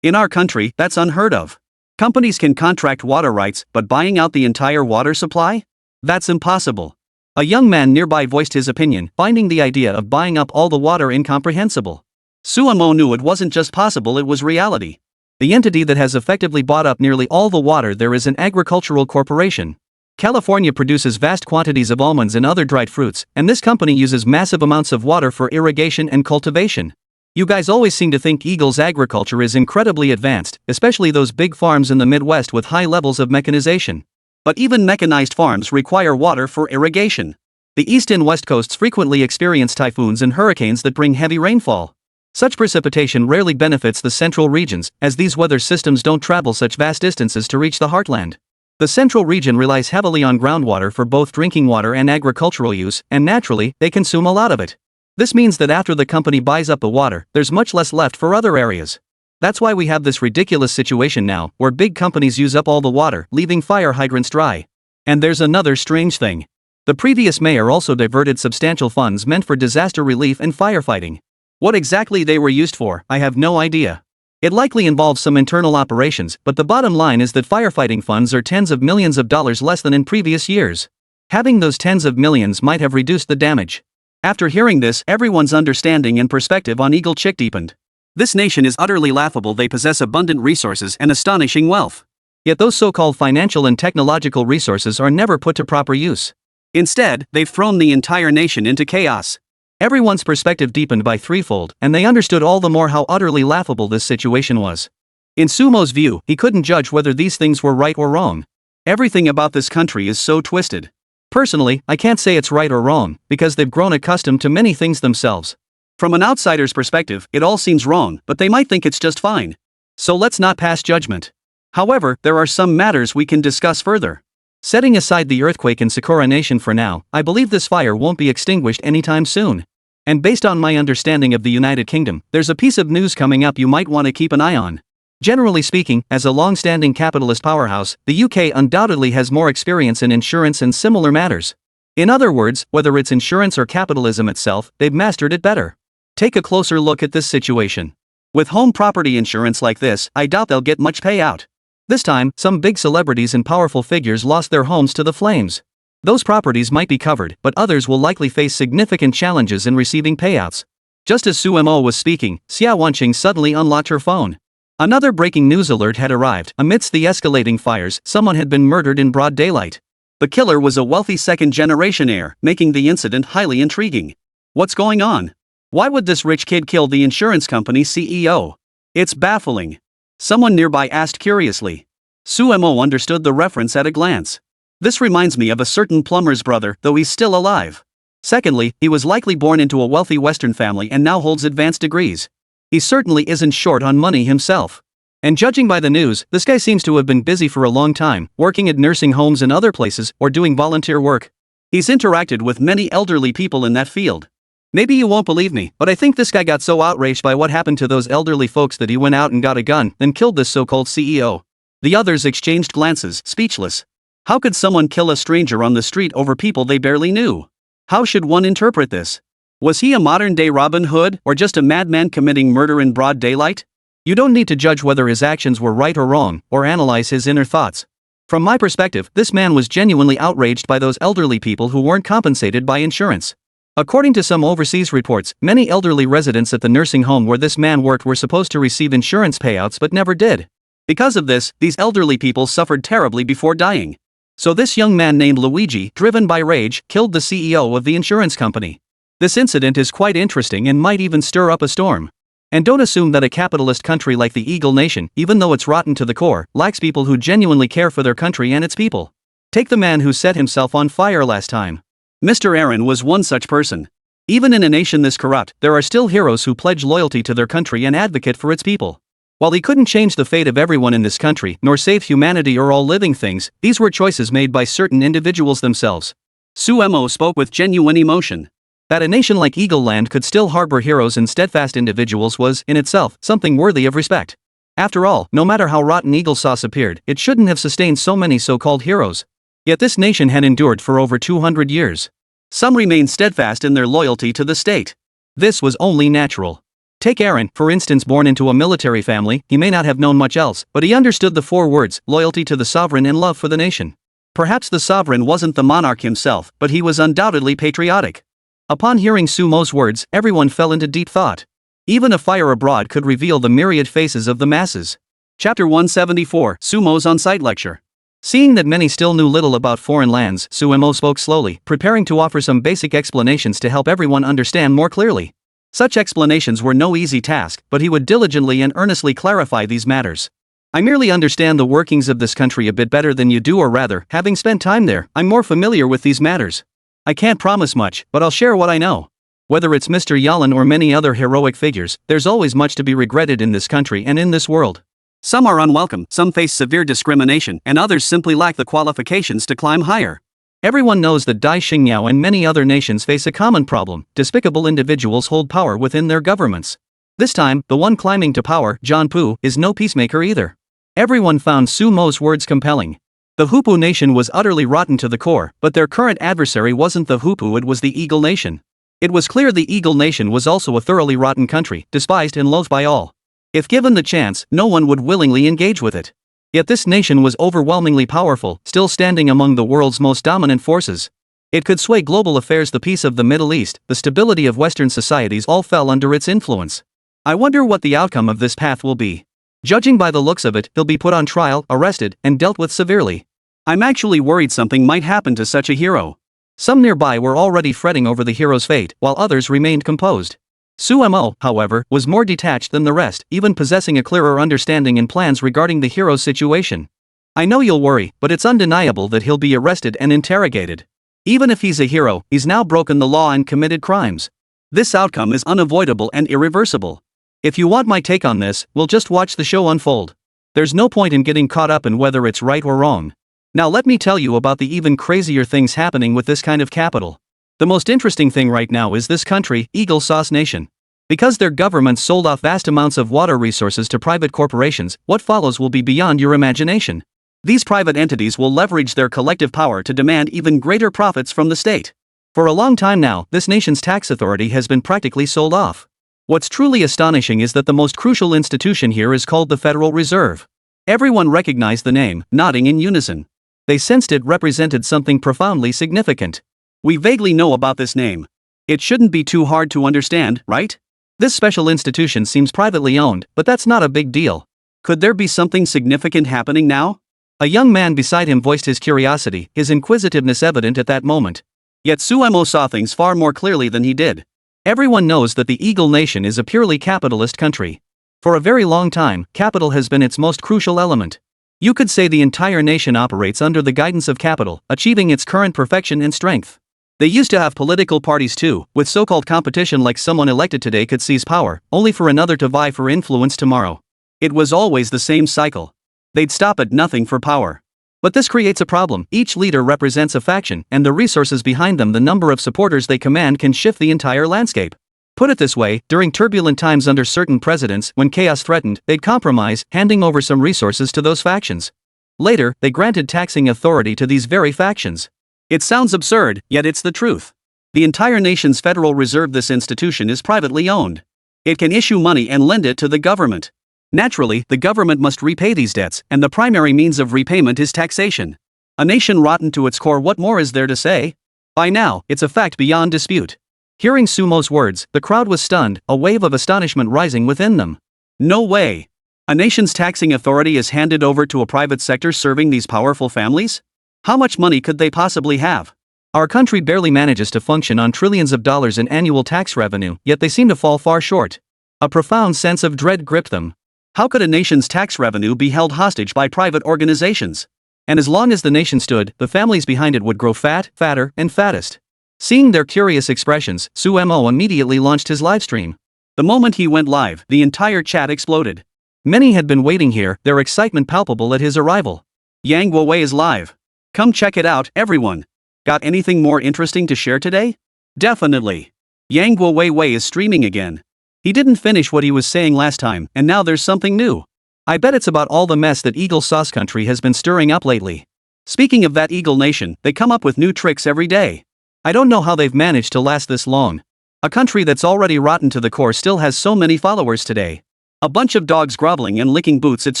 In our country, that's unheard of. Companies can contract water rights, but buying out the entire water supply? That's impossible. A young man nearby voiced his opinion, finding the idea of buying up all the water incomprehensible. Sumo knew it wasn't just possible, it was reality. The entity that has effectively bought up nearly all the water there is an agricultural corporation. California produces vast quantities of almonds and other dried fruits, and this company uses massive amounts of water for irrigation and cultivation. You guys always seem to think Eagle's agriculture is incredibly advanced, especially those big farms in the Midwest with high levels of mechanization. But even mechanized farms require water for irrigation. The east and west coasts frequently experience typhoons and hurricanes that bring heavy rainfall. Such precipitation rarely benefits the central regions, as these weather systems don't travel such vast distances to reach the heartland. The central region relies heavily on groundwater for both drinking water and agricultural use, and naturally, they consume a lot of it. This means that after the company buys up the water, there's much less left for other areas. That's why we have this ridiculous situation now, where big companies use up all the water, leaving fire hydrants dry. And there's another strange thing. The previous mayor also diverted substantial funds meant for disaster relief and firefighting. What exactly they were used for, I have no idea. It likely involves some internal operations, but the bottom line is that firefighting funds are tens of millions of dollars less than in previous years. Having those tens of millions might have reduced the damage. After hearing this, everyone's understanding and perspective on Eagle Chick deepened. This nation is utterly laughable. They possess abundant resources and astonishing wealth. Yet those so-called financial and technological resources are never put to proper use. Instead, they've thrown the entire nation into chaos. Everyone's perspective deepened by threefold, and they understood all the more how utterly laughable this situation was. In Sumo's view, he couldn't judge whether these things were right or wrong. Everything about this country is so twisted. Personally, I can't say it's right or wrong, because they've grown accustomed to many things themselves. From an outsider's perspective, it all seems wrong, but they might think it's just fine. So let's not pass judgment. However, there are some matters we can discuss further. Setting aside the earthquake in Sakura Nation for now, I believe this fire won't be extinguished anytime soon. And based on my understanding of the United Kingdom, there's a piece of news coming up you might want to keep an eye on. Generally speaking, as a long-standing capitalist powerhouse, the UK undoubtedly has more experience in insurance and similar matters. In other words, whether it's insurance or capitalism itself, they've mastered it better. Take a closer look at this situation. With home property insurance like this, I doubt they'll get much payout. This time, some big celebrities and powerful figures lost their homes to the flames. Those properties might be covered, but others will likely face significant challenges in receiving payouts. Just as Sumo was speaking, Xia Wanqing suddenly unlocked her phone. Another breaking news alert had arrived. Amidst the escalating fires, someone had been murdered in broad daylight. The killer was a wealthy second-generation heir, making the incident highly intriguing. What's going on? Why would this rich kid kill the insurance company's CEO? It's baffling. Someone nearby asked curiously. Sumo understood the reference at a glance. This reminds me of a certain plumber's brother, though he's still alive. Secondly, he was likely born into a wealthy Western family and now holds advanced degrees. He certainly isn't short on money himself. And judging by the news, this guy seems to have been busy for a long time, working at nursing homes and other places, or doing volunteer work. He's interacted with many elderly people in that field. Maybe you won't believe me, but I think this guy got so outraged by what happened to those elderly folks that he went out and got a gun, then killed this so-called CEO. The others exchanged glances, speechless. How could someone kill a stranger on the street over people they barely knew? How should one interpret this? Was he a modern-day Robin Hood, or just a madman committing murder in broad daylight? You don't need to judge whether his actions were right or wrong, or analyze his inner thoughts. From my perspective, this man was genuinely outraged by those elderly people who weren't compensated by insurance. According to some overseas reports, many elderly residents at the nursing home where this man worked were supposed to receive insurance payouts but never did. Because of this, these elderly people suffered terribly before dying. So this young man named Luigi, driven by rage, killed the CEO of the insurance company. This incident is quite interesting and might even stir up a storm. And don't assume that a capitalist country like the Eagle Nation, even though it's rotten to the core, lacks people who genuinely care for their country and its people. Take the man who set himself on fire last time. Mr. Aaron was one such person. Even in a nation this corrupt, there are still heroes who pledge loyalty to their country and advocate for its people. While he couldn't change the fate of everyone in this country, nor save humanity or all living things, these were choices made by certain individuals themselves. Suemo spoke with genuine emotion. That a nation like Eagle Land could still harbor heroes and steadfast individuals was, in itself, something worthy of respect. After all, no matter how rotten Eagle sauce appeared, it shouldn't have sustained so many so-called heroes. Yet this nation had endured for over 200 years. Some remained steadfast in their loyalty to the state. This was only natural. Take Aaron, for instance, born into a military family. He may not have known much else, but he understood the 4 words, loyalty to the sovereign and love for the nation. Perhaps the sovereign wasn't the monarch himself, but he was undoubtedly patriotic. Upon hearing Sumo's words, everyone fell into deep thought. Even a fire abroad could reveal the myriad faces of the masses. Chapter 174, Sumo's on-site lecture. Seeing that many still knew little about foreign lands, Suemo spoke slowly, preparing to offer some basic explanations to help everyone understand more clearly. Such explanations were no easy task, but he would diligently and earnestly clarify these matters. I merely understand the workings of this country a bit better than you do, or rather, having spent time there, I'm more familiar with these matters. I can't promise much, but I'll share what I know. Whether it's Mr. Yalan or many other heroic figures, there's always much to be regretted in this country and in this world. Some are unwelcome, some face severe discrimination, and others simply lack the qualifications to climb higher. Everyone knows that Dai Xingyao and many other nations face a common problem: despicable individuals hold power within their governments. This time, the one climbing to power, John Pu, is no peacemaker either. Everyone found Sumo's words compelling. The Hupu nation was utterly rotten to the core, but their current adversary wasn't the Hupu, it was the Eagle nation. It was clear the Eagle nation was also a thoroughly rotten country, despised and loathed by all. If given the chance, no one would willingly engage with it. Yet this nation was overwhelmingly powerful, still standing among the world's most dominant forces. It could sway global affairs, the peace of the Middle East, the stability of Western societies all fell under its influence. I wonder what the outcome of this path will be. Judging by the looks of it, he'll be put on trial, arrested, and dealt with severely. I'm actually worried something might happen to such a hero. Some nearby were already fretting over the hero's fate, while others remained composed. Suemo, however, was more detached than the rest, even possessing a clearer understanding and plans regarding the hero's situation. I know you'll worry, but it's undeniable that he'll be arrested and interrogated. Even if he's a hero, he's now broken the law and committed crimes. This outcome is unavoidable and irreversible. If you want my take on this, we'll just watch the show unfold. There's no point in getting caught up in whether it's right or wrong. Now let me tell you about the even crazier things happening with this kind of capital. The most interesting thing right now is this country, Eagle Sauce Nation. Because their government sold off vast amounts of water resources to private corporations, what follows will be beyond your imagination. These private entities will leverage their collective power to demand even greater profits from the state. For a long time now, this nation's tax authority has been practically sold off. What's truly astonishing is that the most crucial institution here is called the Federal Reserve. Everyone recognized the name, nodding in unison. They sensed it represented something profoundly significant. We vaguely know about this name. It shouldn't be too hard to understand, right? This special institution seems privately owned, but that's not a big deal. Could there be something significant happening now? A young man beside him voiced his curiosity, his inquisitiveness evident at that moment. Yet Suemo saw things far more clearly than he did. Everyone knows that the Eagle Nation is a purely capitalist country. For a very long time, capital has been its most crucial element. You could say the entire nation operates under the guidance of capital, achieving its current perfection and strength. They used to have political parties too, with so-called competition, like someone elected today could seize power, only for another to vie for influence tomorrow. It was always the same cycle. They'd stop at nothing for power. But this creates a problem. Each leader represents a faction, and the resources behind them, the number of supporters they command, can shift the entire landscape. Put it this way, during turbulent times under certain presidents, when chaos threatened, they'd compromise, handing over some resources to those factions. Later, they granted taxing authority to these very factions. It sounds absurd, yet it's the truth. The entire nation's Federal Reserve, this institution, is privately owned. It can issue money and lend it to the government. Naturally, the government must repay these debts, and the primary means of repayment is taxation. A nation rotten to its core, what more is there to say? By now, it's a fact beyond dispute. Hearing Sumo's words, the crowd was stunned, a wave of astonishment rising within them. No way! A nation's taxing authority is handed over to a private sector serving these powerful families? How much money could they possibly have? Our country barely manages to function on trillions of dollars in annual tax revenue, yet they seem to fall far short. A profound sense of dread gripped them. How could a nation's tax revenue be held hostage by private organizations? And as long as the nation stood, the families behind it would grow fat, fatter, and fattest. Seeing their curious expressions, Sumo immediately launched his livestream. The moment he went live, the entire chat exploded. Many had been waiting here, their excitement palpable at his arrival. Yang Wei is live. Come check it out, everyone. Got anything more interesting to share today? Definitely. Yang Wei is streaming again. He didn't finish what he was saying last time, and now there's something new. I bet it's about all the mess that Eagle Sauce Country has been stirring up lately. Speaking of that Eagle Nation, they come up with new tricks every day. I don't know how they've managed to last this long. A country that's already rotten to the core still has so many followers today. A bunch of dogs groveling and licking boots, it's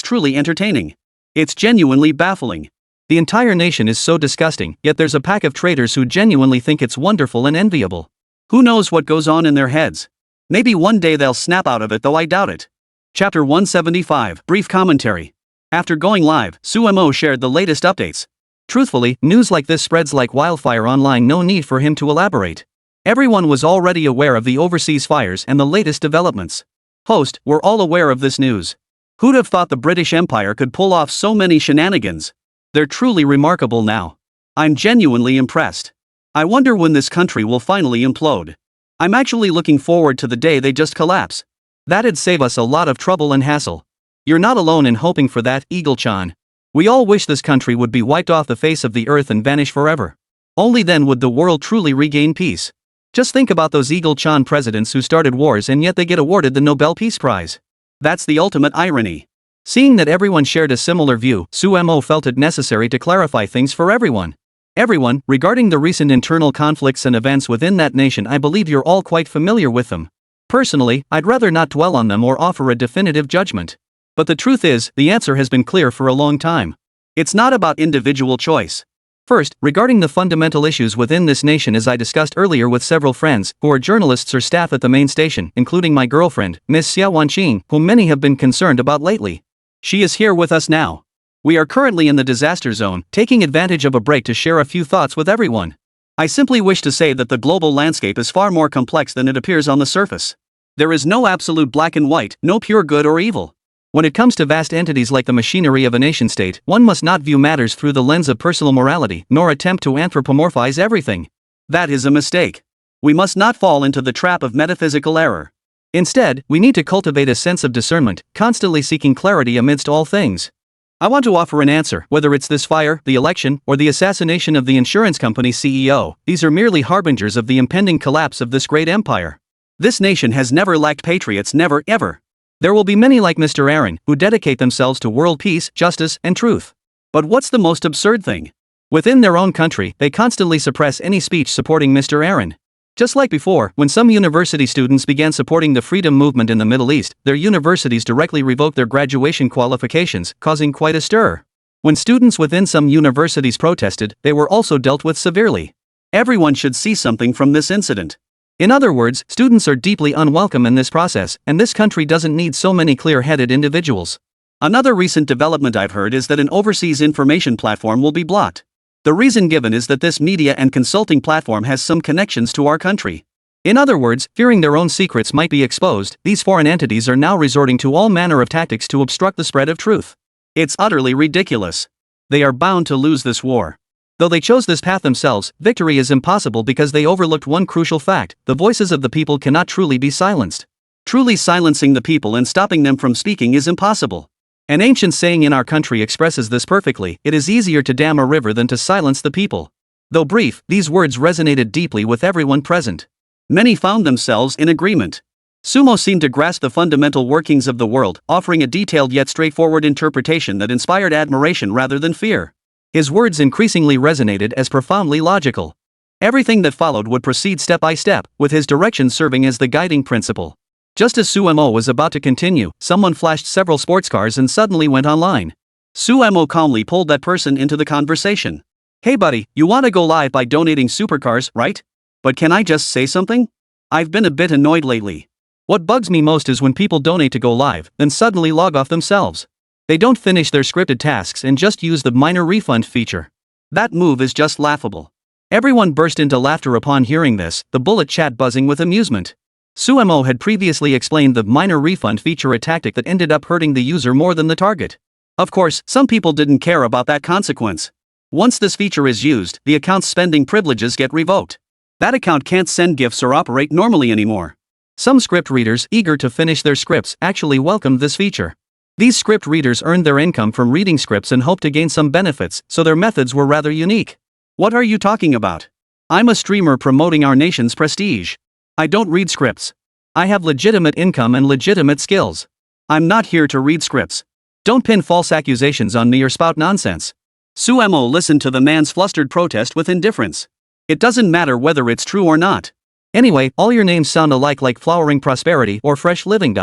truly entertaining. It's genuinely baffling. The entire nation is so disgusting, yet there's a pack of traitors who genuinely think it's wonderful and enviable. Who knows what goes on in their heads? Maybe one day they'll snap out of it, though I doubt it. Chapter 175, Brief Commentary. After going live, Sumo shared the latest updates. Truthfully, news like this spreads like wildfire online, no need for him to elaborate. Everyone was already aware of the overseas fires and the latest developments. Host, we're all aware of this news. Who'd have thought the British Empire could pull off so many shenanigans? They're truly remarkable now. I'm genuinely impressed. I wonder when this country will finally implode. I'm actually looking forward to the day they just collapse. That'd save us a lot of trouble and hassle. You're not alone in hoping for that, Eagle-chan. We all wish this country would be wiped off the face of the earth and vanish forever. Only then would the world truly regain peace. Just think about those Eagle-chan presidents who started wars and yet they get awarded the Nobel Peace Prize. That's the ultimate irony. Seeing that everyone shared a similar view, Sumo felt it necessary to clarify things for everyone. Everyone, regarding the recent internal conflicts and events within that nation, I believe you're all quite familiar with them. Personally, I'd rather not dwell on them or offer a definitive judgment. But the truth is, the answer has been clear for a long time. It's not about individual choice. First, regarding the fundamental issues within this nation, as I discussed earlier with several friends, who are journalists or staff at the main station, including my girlfriend, Miss Xia Wanqing, whom many have been concerned about lately. She is here with us now. We are currently in the disaster zone, taking advantage of a break to share a few thoughts with everyone. I simply wish to say that the global landscape is far more complex than it appears on the surface. There is no absolute black and white, no pure good or evil. When it comes to vast entities like the machinery of a nation-state, one must not view matters through the lens of personal morality, nor attempt to anthropomorphize everything. That is a mistake. We must not fall into the trap of metaphysical error. Instead, we need to cultivate a sense of discernment, constantly seeking clarity amidst all things. I want to offer an answer, whether it's this fire, the election, or the assassination of the insurance company CEO, these are merely harbingers of the impending collapse of this great empire. This nation has never lacked patriots, never, ever. There will be many like Mr. Aaron, who dedicate themselves to world peace, justice, and truth. But what's the most absurd thing? Within their own country, they constantly suppress any speech supporting Mr. Aaron. Just like before, when some university students began supporting the freedom movement in the Middle East, their universities directly revoked their graduation qualifications, causing quite a stir. When students within some universities protested, they were also dealt with severely. Everyone should see something from this incident. In other words, students are deeply unwelcome in this process, and this country doesn't need so many clear-headed individuals. Another recent development I've heard is that an overseas information platform will be blocked. The reason given is that this media and consulting platform has some connections to our country. In other words, fearing their own secrets might be exposed, these foreign entities are now resorting to all manner of tactics to obstruct the spread of truth. It's utterly ridiculous. They are bound to lose this war. Though they chose this path themselves, victory is impossible because they overlooked one crucial fact: the voices of the people cannot truly be silenced. Truly silencing the people and stopping them from speaking is impossible. An ancient saying in our country expresses this perfectly: it is easier to dam a river than to silence the people. Though brief, these words resonated deeply with everyone present. Many found themselves in agreement. Sumo seemed to grasp the fundamental workings of the world, offering a detailed yet straightforward interpretation that inspired admiration rather than fear. His words increasingly resonated as profoundly logical. Everything that followed would proceed step by step, with his direction serving as the guiding principle. Just as Sumo was about to continue, someone flashed several sports cars and suddenly went online. Sumo calmly pulled that person into the conversation. "Hey buddy, you wanna go live by donating supercars, right? But can I just say something? I've been a bit annoyed lately. What bugs me most is when people donate to go live, then suddenly log off themselves. They don't finish their scripted tasks and just use the minor refund feature. That move is just laughable. Everyone burst into laughter upon hearing this, the bullet chat buzzing with amusement. Suemo had previously explained the minor refund feature, a tactic that ended up hurting the user more than the target. Of course, some people didn't care about that consequence. Once this feature is used, the account's spending privileges get revoked. That account can't send gifts or operate normally anymore. Some script readers, eager to finish their scripts, actually welcomed this feature. These script readers earned their income from reading scripts and hoped to gain some benefits, so their methods were rather unique. What are you talking about? I'm a streamer promoting our nation's prestige. I don't read scripts. I have legitimate income and legitimate skills. I'm not here to read scripts. Don't pin false accusations on me or spout nonsense. Suemo listened to the man's flustered protest with indifference. It doesn't matter whether it's true or not. Anyway, all your names sound alike, like Flowering Prosperity or Fresh Living.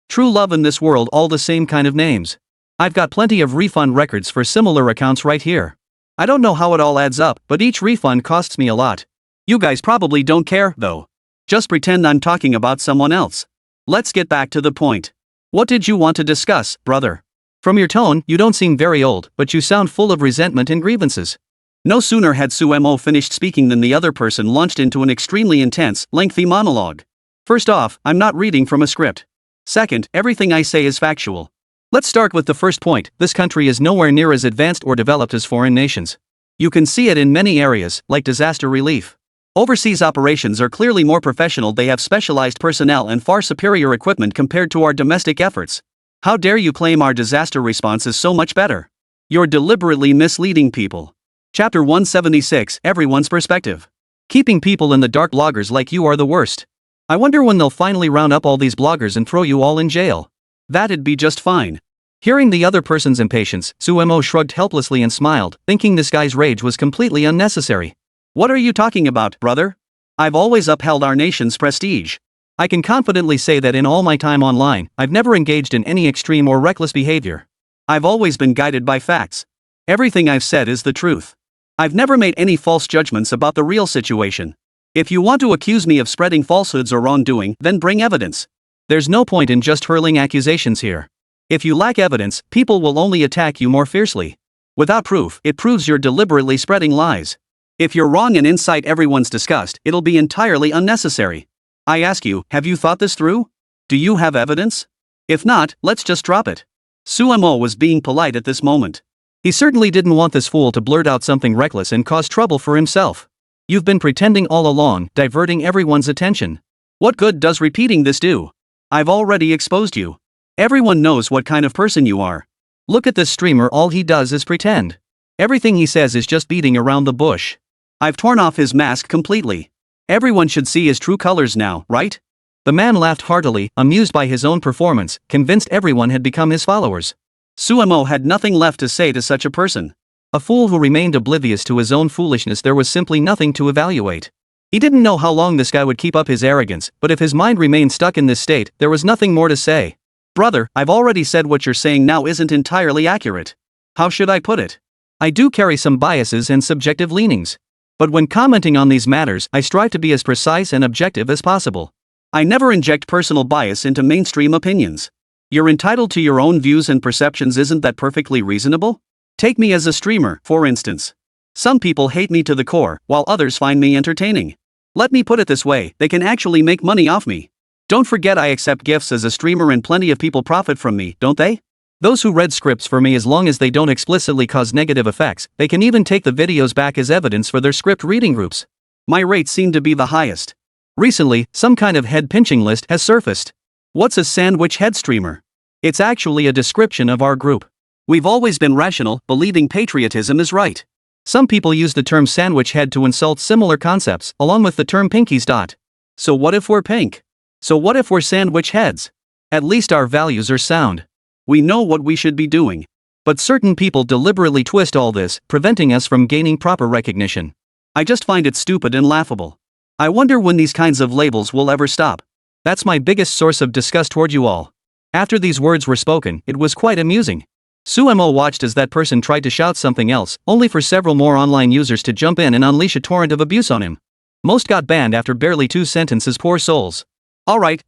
True love in this world, all the same kind of names. I've got plenty of refund records for similar accounts right here. I don't know how it all adds up, but each refund costs me a lot. You guys probably don't care, though. Just pretend I'm talking about someone else. Let's get back to the point. What did you want to discuss, brother? From your tone, you don't seem very old, but you sound full of resentment and grievances. No sooner had Suemo finished speaking than the other person launched into an extremely intense, lengthy monologue. First off, I'm not reading from a script. Second, everything I say is factual. Let's start with the first point. This country is nowhere near as advanced or developed as foreign nations. You can see it in many areas, like disaster relief. Overseas operations are clearly more professional. They have specialized personnel and far superior equipment compared to our domestic efforts. How dare you claim our disaster response is so much better? You're deliberately misleading people. Chapter 176, Everyone's Perspective. Keeping people in the dark. Bloggers like you are the worst. I wonder when they'll finally round up all these bloggers and throw you all in jail. That'd be just fine. Hearing the other person's impatience, Suemo shrugged helplessly and smiled, thinking this guy's rage was completely unnecessary. What are you talking about, brother? I've always upheld our nation's prestige. I can confidently say that in all my time online, I've never engaged in any extreme or reckless behavior. I've always been guided by facts. Everything I've said is the truth. I've never made any false judgments about the real situation. If you want to accuse me of spreading falsehoods or wrongdoing, then bring evidence. There's no point in just hurling accusations here. If you lack evidence, people will only attack you more fiercely. Without proof, it proves you're deliberately spreading lies. If you're wrong and incite everyone's disgust, it'll be entirely unnecessary. I ask you, have you thought this through? Do you have evidence? If not, let's just drop it. Suemo was being polite at this moment. He certainly didn't want this fool to blurt out something reckless and cause trouble for himself. You've been pretending all along, diverting everyone's attention. What good does repeating this do? I've already exposed you. Everyone knows what kind of person you are. Look at this streamer, all he does is pretend. Everything he says is just beating around the bush. I've torn off his mask completely. Everyone should see his true colors now, right? The man laughed heartily, amused by his own performance, convinced everyone had become his followers. Suemo had nothing left to say to such a person. A fool who remained oblivious to his own foolishness. There was simply nothing to evaluate. He didn't know how long this guy would keep up his arrogance, but if his mind remained stuck in this state, there was nothing more to say. Brother, I've already said what you're saying now isn't entirely accurate. How should I put it? I do carry some biases and subjective leanings. But when commenting on these matters, I strive to be as precise and objective as possible. I never inject personal bias into mainstream opinions. You're entitled to your own views and perceptions. Isn't that perfectly reasonable? Take me as a streamer, for instance. Some people hate me to the core, while others find me entertaining. Let me put it this way, they can actually make money off me. Don't forget I accept gifts as a streamer and plenty of people profit from me, don't they? Those who read scripts for me, as long as they don't explicitly cause negative effects, they can even take the videos back as evidence for their script reading groups. My rates seem to be the highest. Recently, some kind of head-pinching list has surfaced. What's a sandwich head streamer? It's actually a description of our group. We've always been rational, believing patriotism is right. Some people use the term sandwich head to insult similar concepts, along with the term pinkies. So what if we're pink? So what if we're sandwich heads? At least our values are sound. We know what we should be doing. But certain people deliberately twist all this, preventing us from gaining proper recognition. I just find it stupid and laughable. I wonder when these kinds of labels will ever stop. That's my biggest source of disgust toward you all. After these words were spoken, it was quite amusing. Suemo watched as that person tried to shout something else, only for several more online users to jump in and unleash a torrent of abuse on him. Most got banned after barely 2 sentences, poor souls. Alright,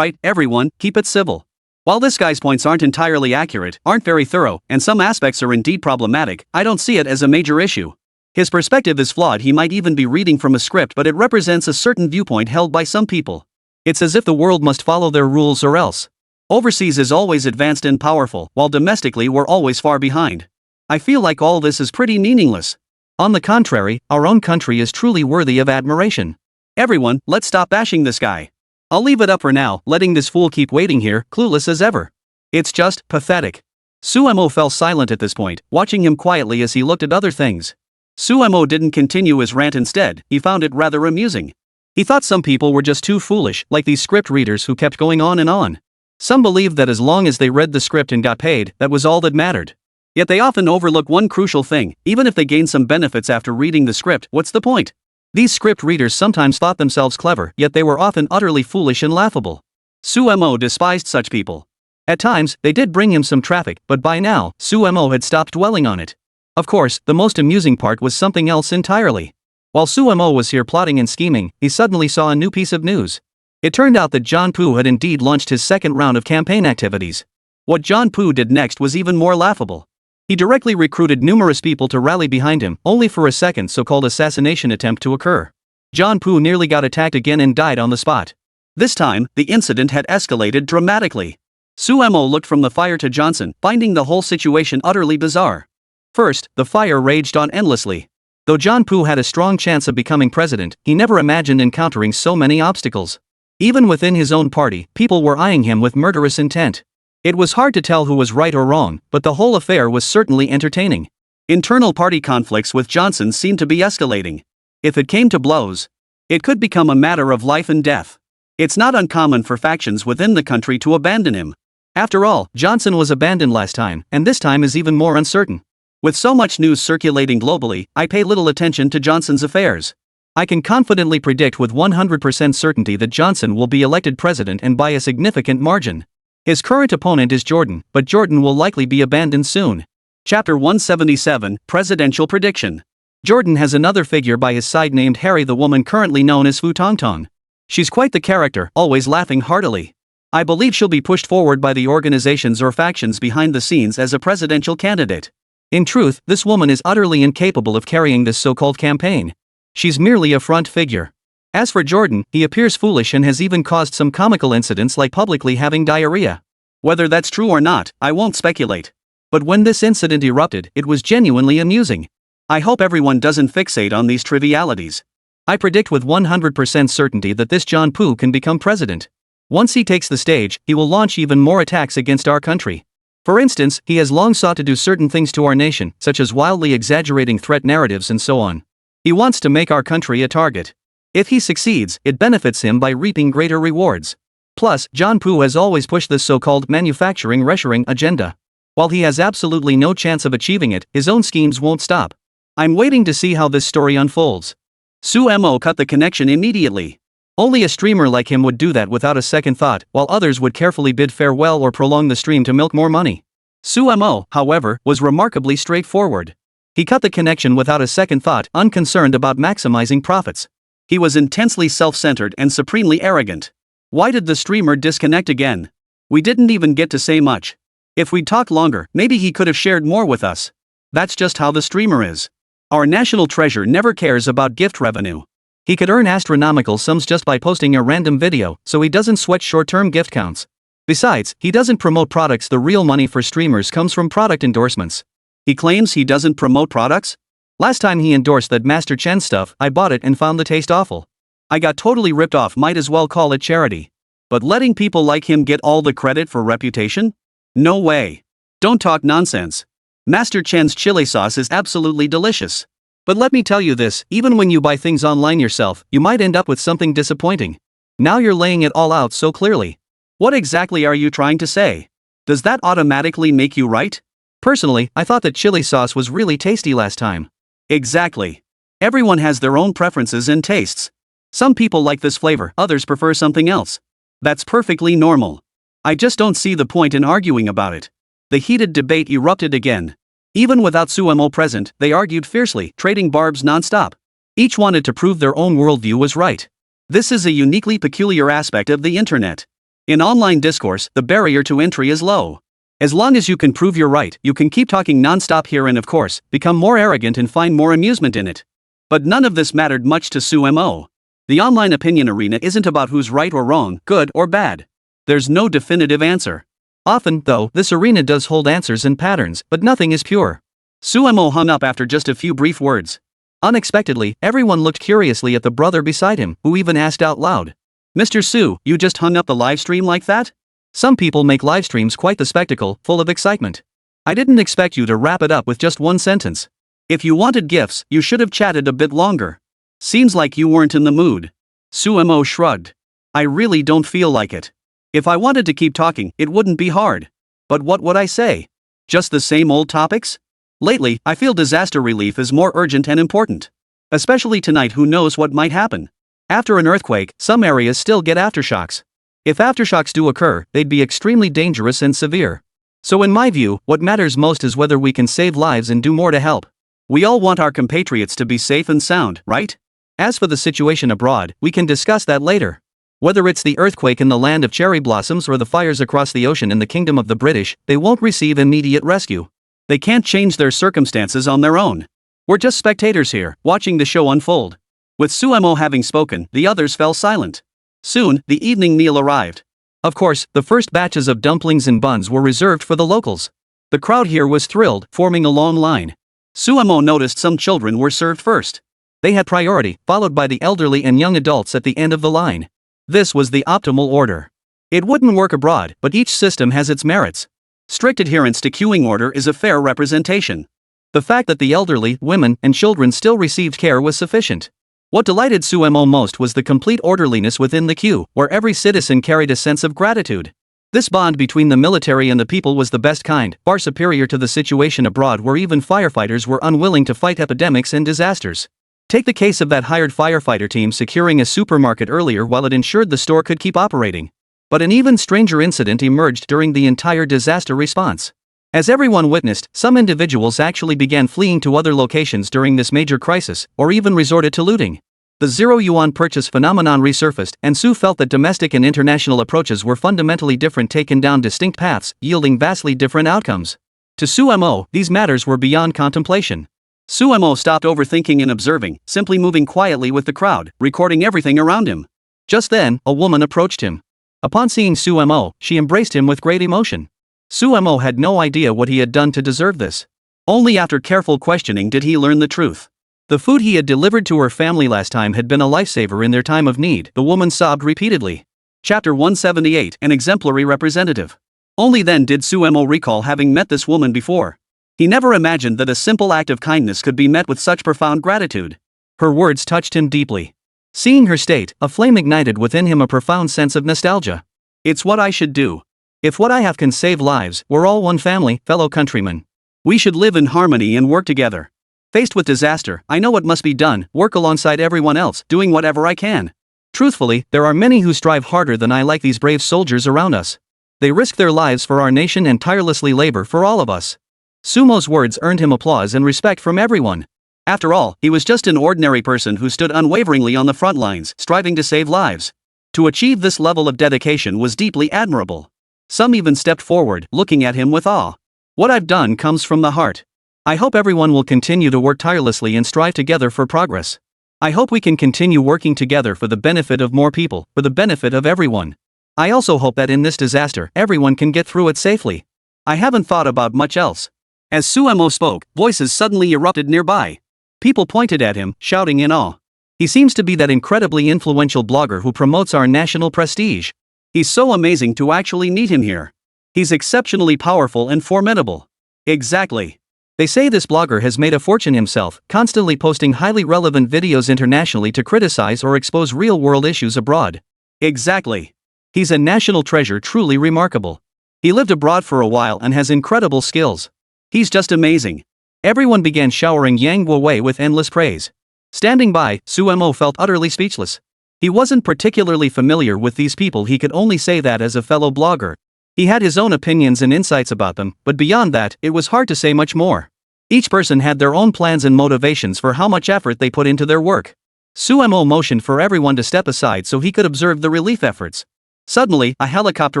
everyone, keep it civil. While this guy's points aren't entirely accurate, aren't very thorough, and some aspects are indeed problematic, I don't see it as a major issue. His perspective is flawed. He might even be reading from a script, but it represents a certain viewpoint held by some people. It's as if the world must follow their rules or else. Overseas is always advanced and powerful, while domestically we're always far behind. I feel like all this is pretty meaningless. On the contrary, our own country is truly worthy of admiration. Everyone, let's stop bashing this guy. I'll leave it up for now, letting this fool keep waiting here, clueless as ever. It's just pathetic. Suemo fell silent at this point, watching him quietly as he looked at other things. Suemo didn't continue his rant. Instead, he found it rather amusing. He thought some people were just too foolish, like these script readers who kept going on and on. Some believed that as long as they read the script and got paid, that was all that mattered. Yet they often overlook one crucial thing: even if they gain some benefits after reading the script, what's the point? These script readers sometimes thought themselves clever, yet they were often utterly foolish and laughable. Suemo despised such people. At times, they did bring him some traffic, but by now, Suemo had stopped dwelling on it. Of course, the most amusing part was something else entirely. While Suemo was here plotting and scheming, he suddenly saw a new piece of news. It turned out that John Poo had indeed launched his second round of campaign activities. What John Poo did next was even more laughable. He directly recruited numerous people to rally behind him, only for a second so-called assassination attempt to occur. John Poo nearly got attacked again and died on the spot. This time, the incident had escalated dramatically. Suemo looked from the fire to Johnson, finding the whole situation utterly bizarre. First, the fire raged on endlessly. Though John Poo had a strong chance of becoming president, he never imagined encountering so many obstacles. Even within his own party, people were eyeing him with murderous intent. It was hard to tell who was right or wrong, but the whole affair was certainly entertaining. Internal party conflicts with Johnson seemed to be escalating. If it came to blows, it could become a matter of life and death. It's not uncommon for factions within the country to abandon him. After all, Johnson was abandoned last time, and this time is even more uncertain. With so much news circulating globally, I pay little attention to Johnson's affairs. I can confidently predict with 100% certainty that Johnson will be elected president, and by a significant margin. His current opponent is Jordan, but Jordan will likely be abandoned soon. Chapter 177, Presidential Prediction. Jordan has another figure by his side named Harry, the woman currently known as Fu Tongtong. She's quite the character, always laughing heartily. I believe she'll be pushed forward by the organizations or factions behind the scenes as a presidential candidate. In truth, this woman is utterly incapable of carrying this so-called campaign. She's merely a front figure. As for Jordan, he appears foolish and has even caused some comical incidents like publicly having diarrhea. Whether that's true or not, I won't speculate. But when this incident erupted, it was genuinely amusing. I hope everyone doesn't fixate on these trivialities. I predict with 100% certainty that this John Poo can become president. Once he takes the stage, he will launch even more attacks against our country. For instance, he has long sought to do certain things to our nation, such as wildly exaggerating threat narratives and so on. He wants to make our country a target. If he succeeds, it benefits him by reaping greater rewards. Plus, John Poo has always pushed this so-called manufacturing reshoring agenda. While he has absolutely no chance of achieving it, his own schemes won't stop. I'm waiting to see how this story unfolds. Suemo cut the connection immediately. Only a streamer like him would do that without a second thought, while others would carefully bid farewell or prolong the stream to milk more money. Suemo, however, was remarkably straightforward. He cut the connection without a second thought, unconcerned about maximizing profits. He was intensely self-centered and supremely arrogant. Why did the streamer disconnect again? We didn't even get to say much. If we'd talked longer, maybe he could have shared more with us. That's just how the streamer is. Our national treasure never cares about gift revenue. He could earn astronomical sums just by posting a random video, so he doesn't sweat short-term gift counts. Besides, he doesn't promote products. The real money for streamers comes from product endorsements. He claims he doesn't promote products? Last time he endorsed that Master Chen stuff, I bought it and found the taste awful. I got totally ripped off. Might as well call it charity. But letting people like him get all the credit for reputation? No way. Don't talk nonsense. Master Chen's chili sauce is absolutely delicious. But let me tell you this, even when you buy things online yourself, you might end up with something disappointing. Now you're laying it all out so clearly. What exactly are you trying to say? Does that automatically make you right? Personally, I thought that chili sauce was really tasty last time. Exactly. Everyone has their own preferences and tastes. Some people like this flavor, others prefer something else. That's perfectly normal. I just don't see the point in arguing about it. The heated debate erupted again. Even without Suemo present, they argued fiercely, trading barbs non-stop. Each wanted to prove their own worldview was right. This is a uniquely peculiar aspect of the internet. In online discourse, the barrier to entry is low. As long as you can prove you're right, you can keep talking non-stop here and of course, become more arrogant and find more amusement in it. But none of this mattered much to Sumo. The online opinion arena isn't about who's right or wrong, good or bad. There's no definitive answer. Often, though, this arena does hold answers and patterns, but nothing is pure. Sumo hung up after just a few brief words. Unexpectedly, everyone looked curiously at the brother beside him, who even asked out loud, "Mr. Su, you just hung up the livestream like that?" Some people make livestreams quite the spectacle, full of excitement. I didn't expect you to wrap it up with just one sentence. If you wanted gifts, you should have chatted a bit longer. Seems like you weren't in the mood. Sumo shrugged. I really don't feel like it. If I wanted to keep talking, it wouldn't be hard. But what would I say? Just the same old topics? Lately, I feel disaster relief is more urgent and important. Especially tonight, who knows what might happen. After an earthquake, some areas still get aftershocks. If aftershocks do occur, they'd be extremely dangerous and severe. So in my view, what matters most is whether we can save lives and do more to help. We all want our compatriots to be safe and sound, right? As for the situation abroad, we can discuss that later. Whether it's the earthquake in the land of cherry blossoms or the fires across the ocean in the kingdom of the British, they won't receive immediate rescue. They can't change their circumstances on their own. We're just spectators here, watching the show unfold. With Sumo having spoken, the others fell silent. Soon, the evening meal arrived. Of course, the first batches of dumplings and buns were reserved for the locals. The crowd here was thrilled, forming a long line. Sumo noticed some children were served first. They had priority, followed by the elderly and young adults at the end of the line. This was the optimal order. It wouldn't work abroad, but each system has its merits. Strict adherence to queuing order is a fair representation. The fact that the elderly, women, and children still received care was sufficient. What delighted Sumo most was the complete orderliness within the queue, where every citizen carried a sense of gratitude. This bond between the military and the people was the best kind, far superior to the situation abroad where even firefighters were unwilling to fight epidemics and disasters. Take the case of that hired firefighter team securing a supermarket earlier while it ensured the store could keep operating. But an even stranger incident emerged during the entire disaster response. As everyone witnessed, some individuals actually began fleeing to other locations during this major crisis, or even resorted to looting. The zero-yuan purchase phenomenon resurfaced, and Su felt that domestic and international approaches were fundamentally different, taken down distinct paths, yielding vastly different outcomes. To Sumo, these matters were beyond contemplation. Sumo stopped overthinking and observing, simply moving quietly with the crowd, recording everything around him. Just then, a woman approached him. Upon seeing Sumo, she embraced him with great emotion. Sumo had no idea what he had done to deserve this. Only after careful questioning did he learn the truth. The food he had delivered to her family last time had been a lifesaver in their time of need, the woman sobbed repeatedly. Chapter 178, An Exemplary Representative. Only then did Sumo recall having met this woman before. He never imagined that a simple act of kindness could be met with such profound gratitude. Her words touched him deeply. Seeing her state, a flame ignited within him a profound sense of nostalgia. It's what I should do. If what I have can save lives, we're all one family, fellow countrymen. We should live in harmony and work together. Faced with disaster, I know what must be done, work alongside everyone else, doing whatever I can. Truthfully, there are many who strive harder than I, like these brave soldiers around us. They risk their lives for our nation and tirelessly labor for all of us. Sumo's words earned him applause and respect from everyone. After all, he was just an ordinary person who stood unwaveringly on the front lines, striving to save lives. To achieve this level of dedication was deeply admirable. Some even stepped forward, looking at him with awe. What I've done comes from the heart. I hope everyone will continue to work tirelessly and strive together for progress. I hope we can continue working together for the benefit of more people, for the benefit of everyone. I also hope that in this disaster, everyone can get through it safely. I haven't thought about much else. As Sumo spoke, voices suddenly erupted nearby. People pointed at him, shouting in awe. He seems to be that incredibly influential blogger who promotes our national prestige. He's so amazing to actually meet him here. He's exceptionally powerful and formidable. Exactly. They say this blogger has made a fortune himself, constantly posting highly relevant videos internationally to criticize or expose real-world issues abroad. Exactly. He's a national treasure, truly remarkable. He lived abroad for a while and has incredible skills. He's just amazing. Everyone began showering Yang Wei with endless praise. Standing by, Sumo felt utterly speechless. He wasn't particularly familiar with these people, he could only say that as a fellow blogger. He had his own opinions and insights about them, but beyond that, it was hard to say much more. Each person had their own plans and motivations for how much effort they put into their work. Sumo motioned for everyone to step aside so he could observe the relief efforts. Suddenly, a helicopter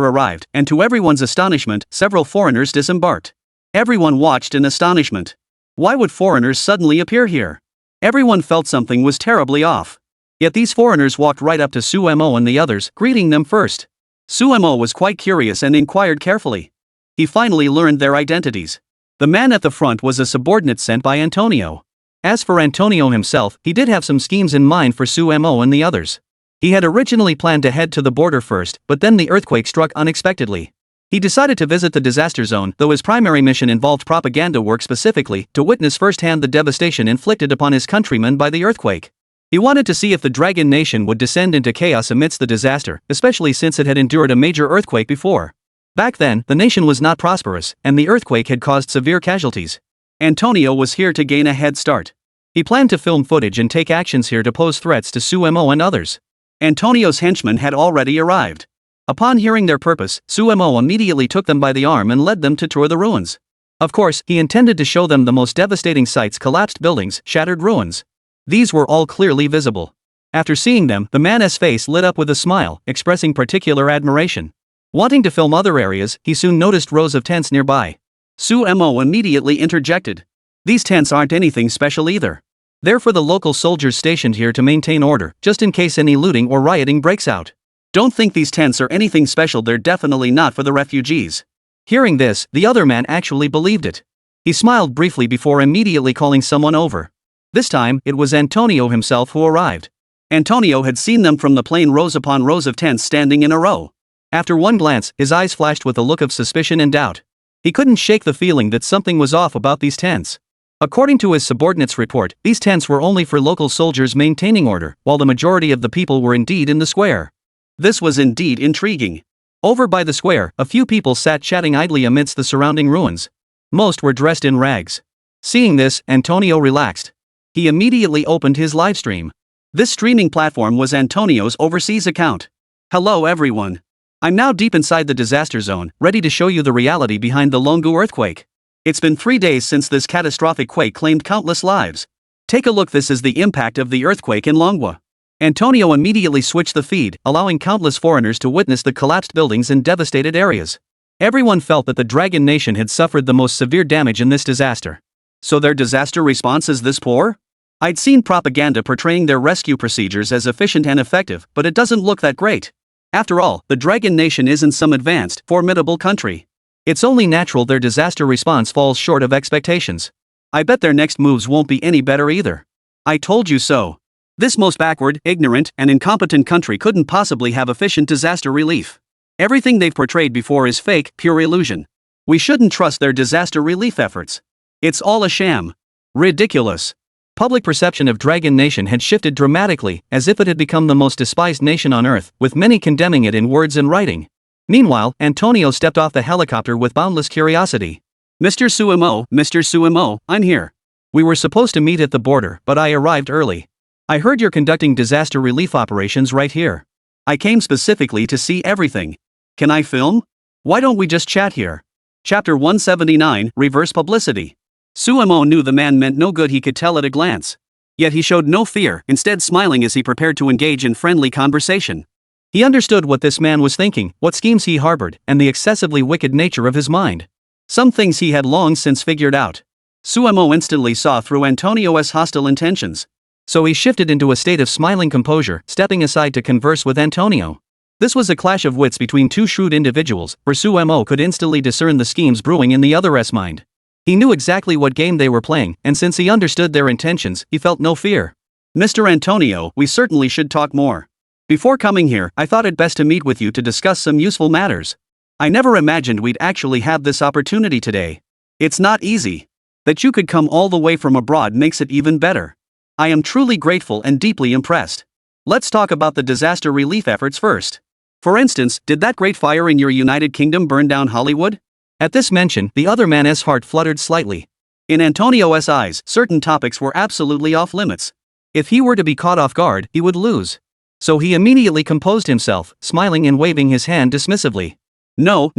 arrived, and to everyone's astonishment, several foreigners disembarked. Everyone watched in astonishment. Why would foreigners suddenly appear here? Everyone felt something was terribly off. Yet these foreigners walked right up to Suemo and the others, greeting them first. Suemo was quite curious and inquired carefully. He finally learned their identities. The man at the front was a subordinate sent by Antonio. As for Antonio himself, he did have some schemes in mind for Suemo and the others. He had originally planned to head to the border first, but then the earthquake struck unexpectedly. He decided to visit the disaster zone, though his primary mission involved propaganda work, specifically to witness firsthand the devastation inflicted upon his countrymen by the earthquake. He wanted to see if the Dragon Nation would descend into chaos amidst the disaster, especially since it had endured a major earthquake before. Back then, the nation was not prosperous, and the earthquake had caused severe casualties. Antonio was here to gain a head start. He planned to film footage and take actions here to pose threats to Suemo and others. Antonio's henchmen had already arrived. Upon hearing their purpose, Suemo immediately took them by the arm and led them to tour the ruins. Of course, he intended to show them the most devastating sights: collapsed buildings, shattered ruins. These were all clearly visible. After seeing them, the man's face lit up with a smile, expressing particular admiration. Wanting to film other areas, he soon noticed rows of tents nearby. Suemo immediately interjected. These tents aren't anything special either. They're for the local soldiers stationed here to maintain order, just in case any looting or rioting breaks out. Don't think these tents are anything special, they're definitely not for the refugees. Hearing this, the other man actually believed it. He smiled briefly before immediately calling someone over. This time, it was Antonio himself who arrived. Antonio had seen them from the plane, rows upon rows of tents standing in a row. After one glance, his eyes flashed with a look of suspicion and doubt. He couldn't shake the feeling that something was off about these tents. According to his subordinate's report, these tents were only for local soldiers maintaining order, while the majority of the people were indeed in the square. This was indeed intriguing. Over by the square, a few people sat chatting idly amidst the surrounding ruins. Most were dressed in rags. Seeing this, Antonio relaxed. He immediately opened his livestream. This streaming platform was Antonio's overseas account. Hello everyone. I'm now deep inside the disaster zone, ready to show you the reality behind the Longu earthquake. It's been 3 days since this catastrophic quake claimed countless lives. Take a look, this is the impact of the earthquake in Longwa. Antonio immediately switched the feed, allowing countless foreigners to witness the collapsed buildings and devastated areas. Everyone felt that the Dragon Nation had suffered the most severe damage in this disaster. So their disaster response is this poor? I'd seen propaganda portraying their rescue procedures as efficient and effective, but it doesn't look that great. After all, the Dragon Nation isn't some advanced, formidable country. It's only natural their disaster response falls short of expectations. I bet their next moves won't be any better either. I told you so. This most backward, ignorant, and incompetent country couldn't possibly have efficient disaster relief. Everything they've portrayed before is fake, pure illusion. We shouldn't trust their disaster relief efforts. It's all a sham. Ridiculous. Public perception of Dragon Nation had shifted dramatically, as if it had become the most despised nation on earth, with many condemning it in words and writing. Meanwhile, Antonio stepped off the helicopter with boundless curiosity. Mr. Suemo, I'm here. We were supposed to meet at the border, but I arrived early. I heard you're conducting disaster relief operations right here. I came specifically to see everything. Can I film? Why don't we just chat here? Chapter 179, Reverse Publicity. Suemo knew the man meant no good, he could tell at a glance. Yet he showed no fear, instead smiling as he prepared to engage in friendly conversation. He understood what this man was thinking, what schemes he harbored, and the excessively wicked nature of his mind. Some things he had long since figured out. Suemo instantly saw through Antonio's hostile intentions. So he shifted into a state of smiling composure, stepping aside to converse with Antonio. This was a clash of wits between two shrewd individuals, for Suemo could instantly discern the schemes brewing in the other's mind. He knew exactly what game they were playing, and since he understood their intentions, he felt no fear. Mr. Antonio, we certainly should talk more. Before coming here, I thought it best to meet with you to discuss some useful matters. I never imagined we'd actually have this opportunity today. It's not easy. That you could come all the way from abroad makes it even better. I am truly grateful and deeply impressed. Let's talk about the disaster relief efforts first. For instance, did that great fire in your United Kingdom burn down Hollywood? At this mention, the other man's heart fluttered slightly. In Antonio's eyes, certain topics were absolutely off limits. If he were to be caught off guard, he would lose. So he immediately composed himself, smiling and waving his hand dismissively. No.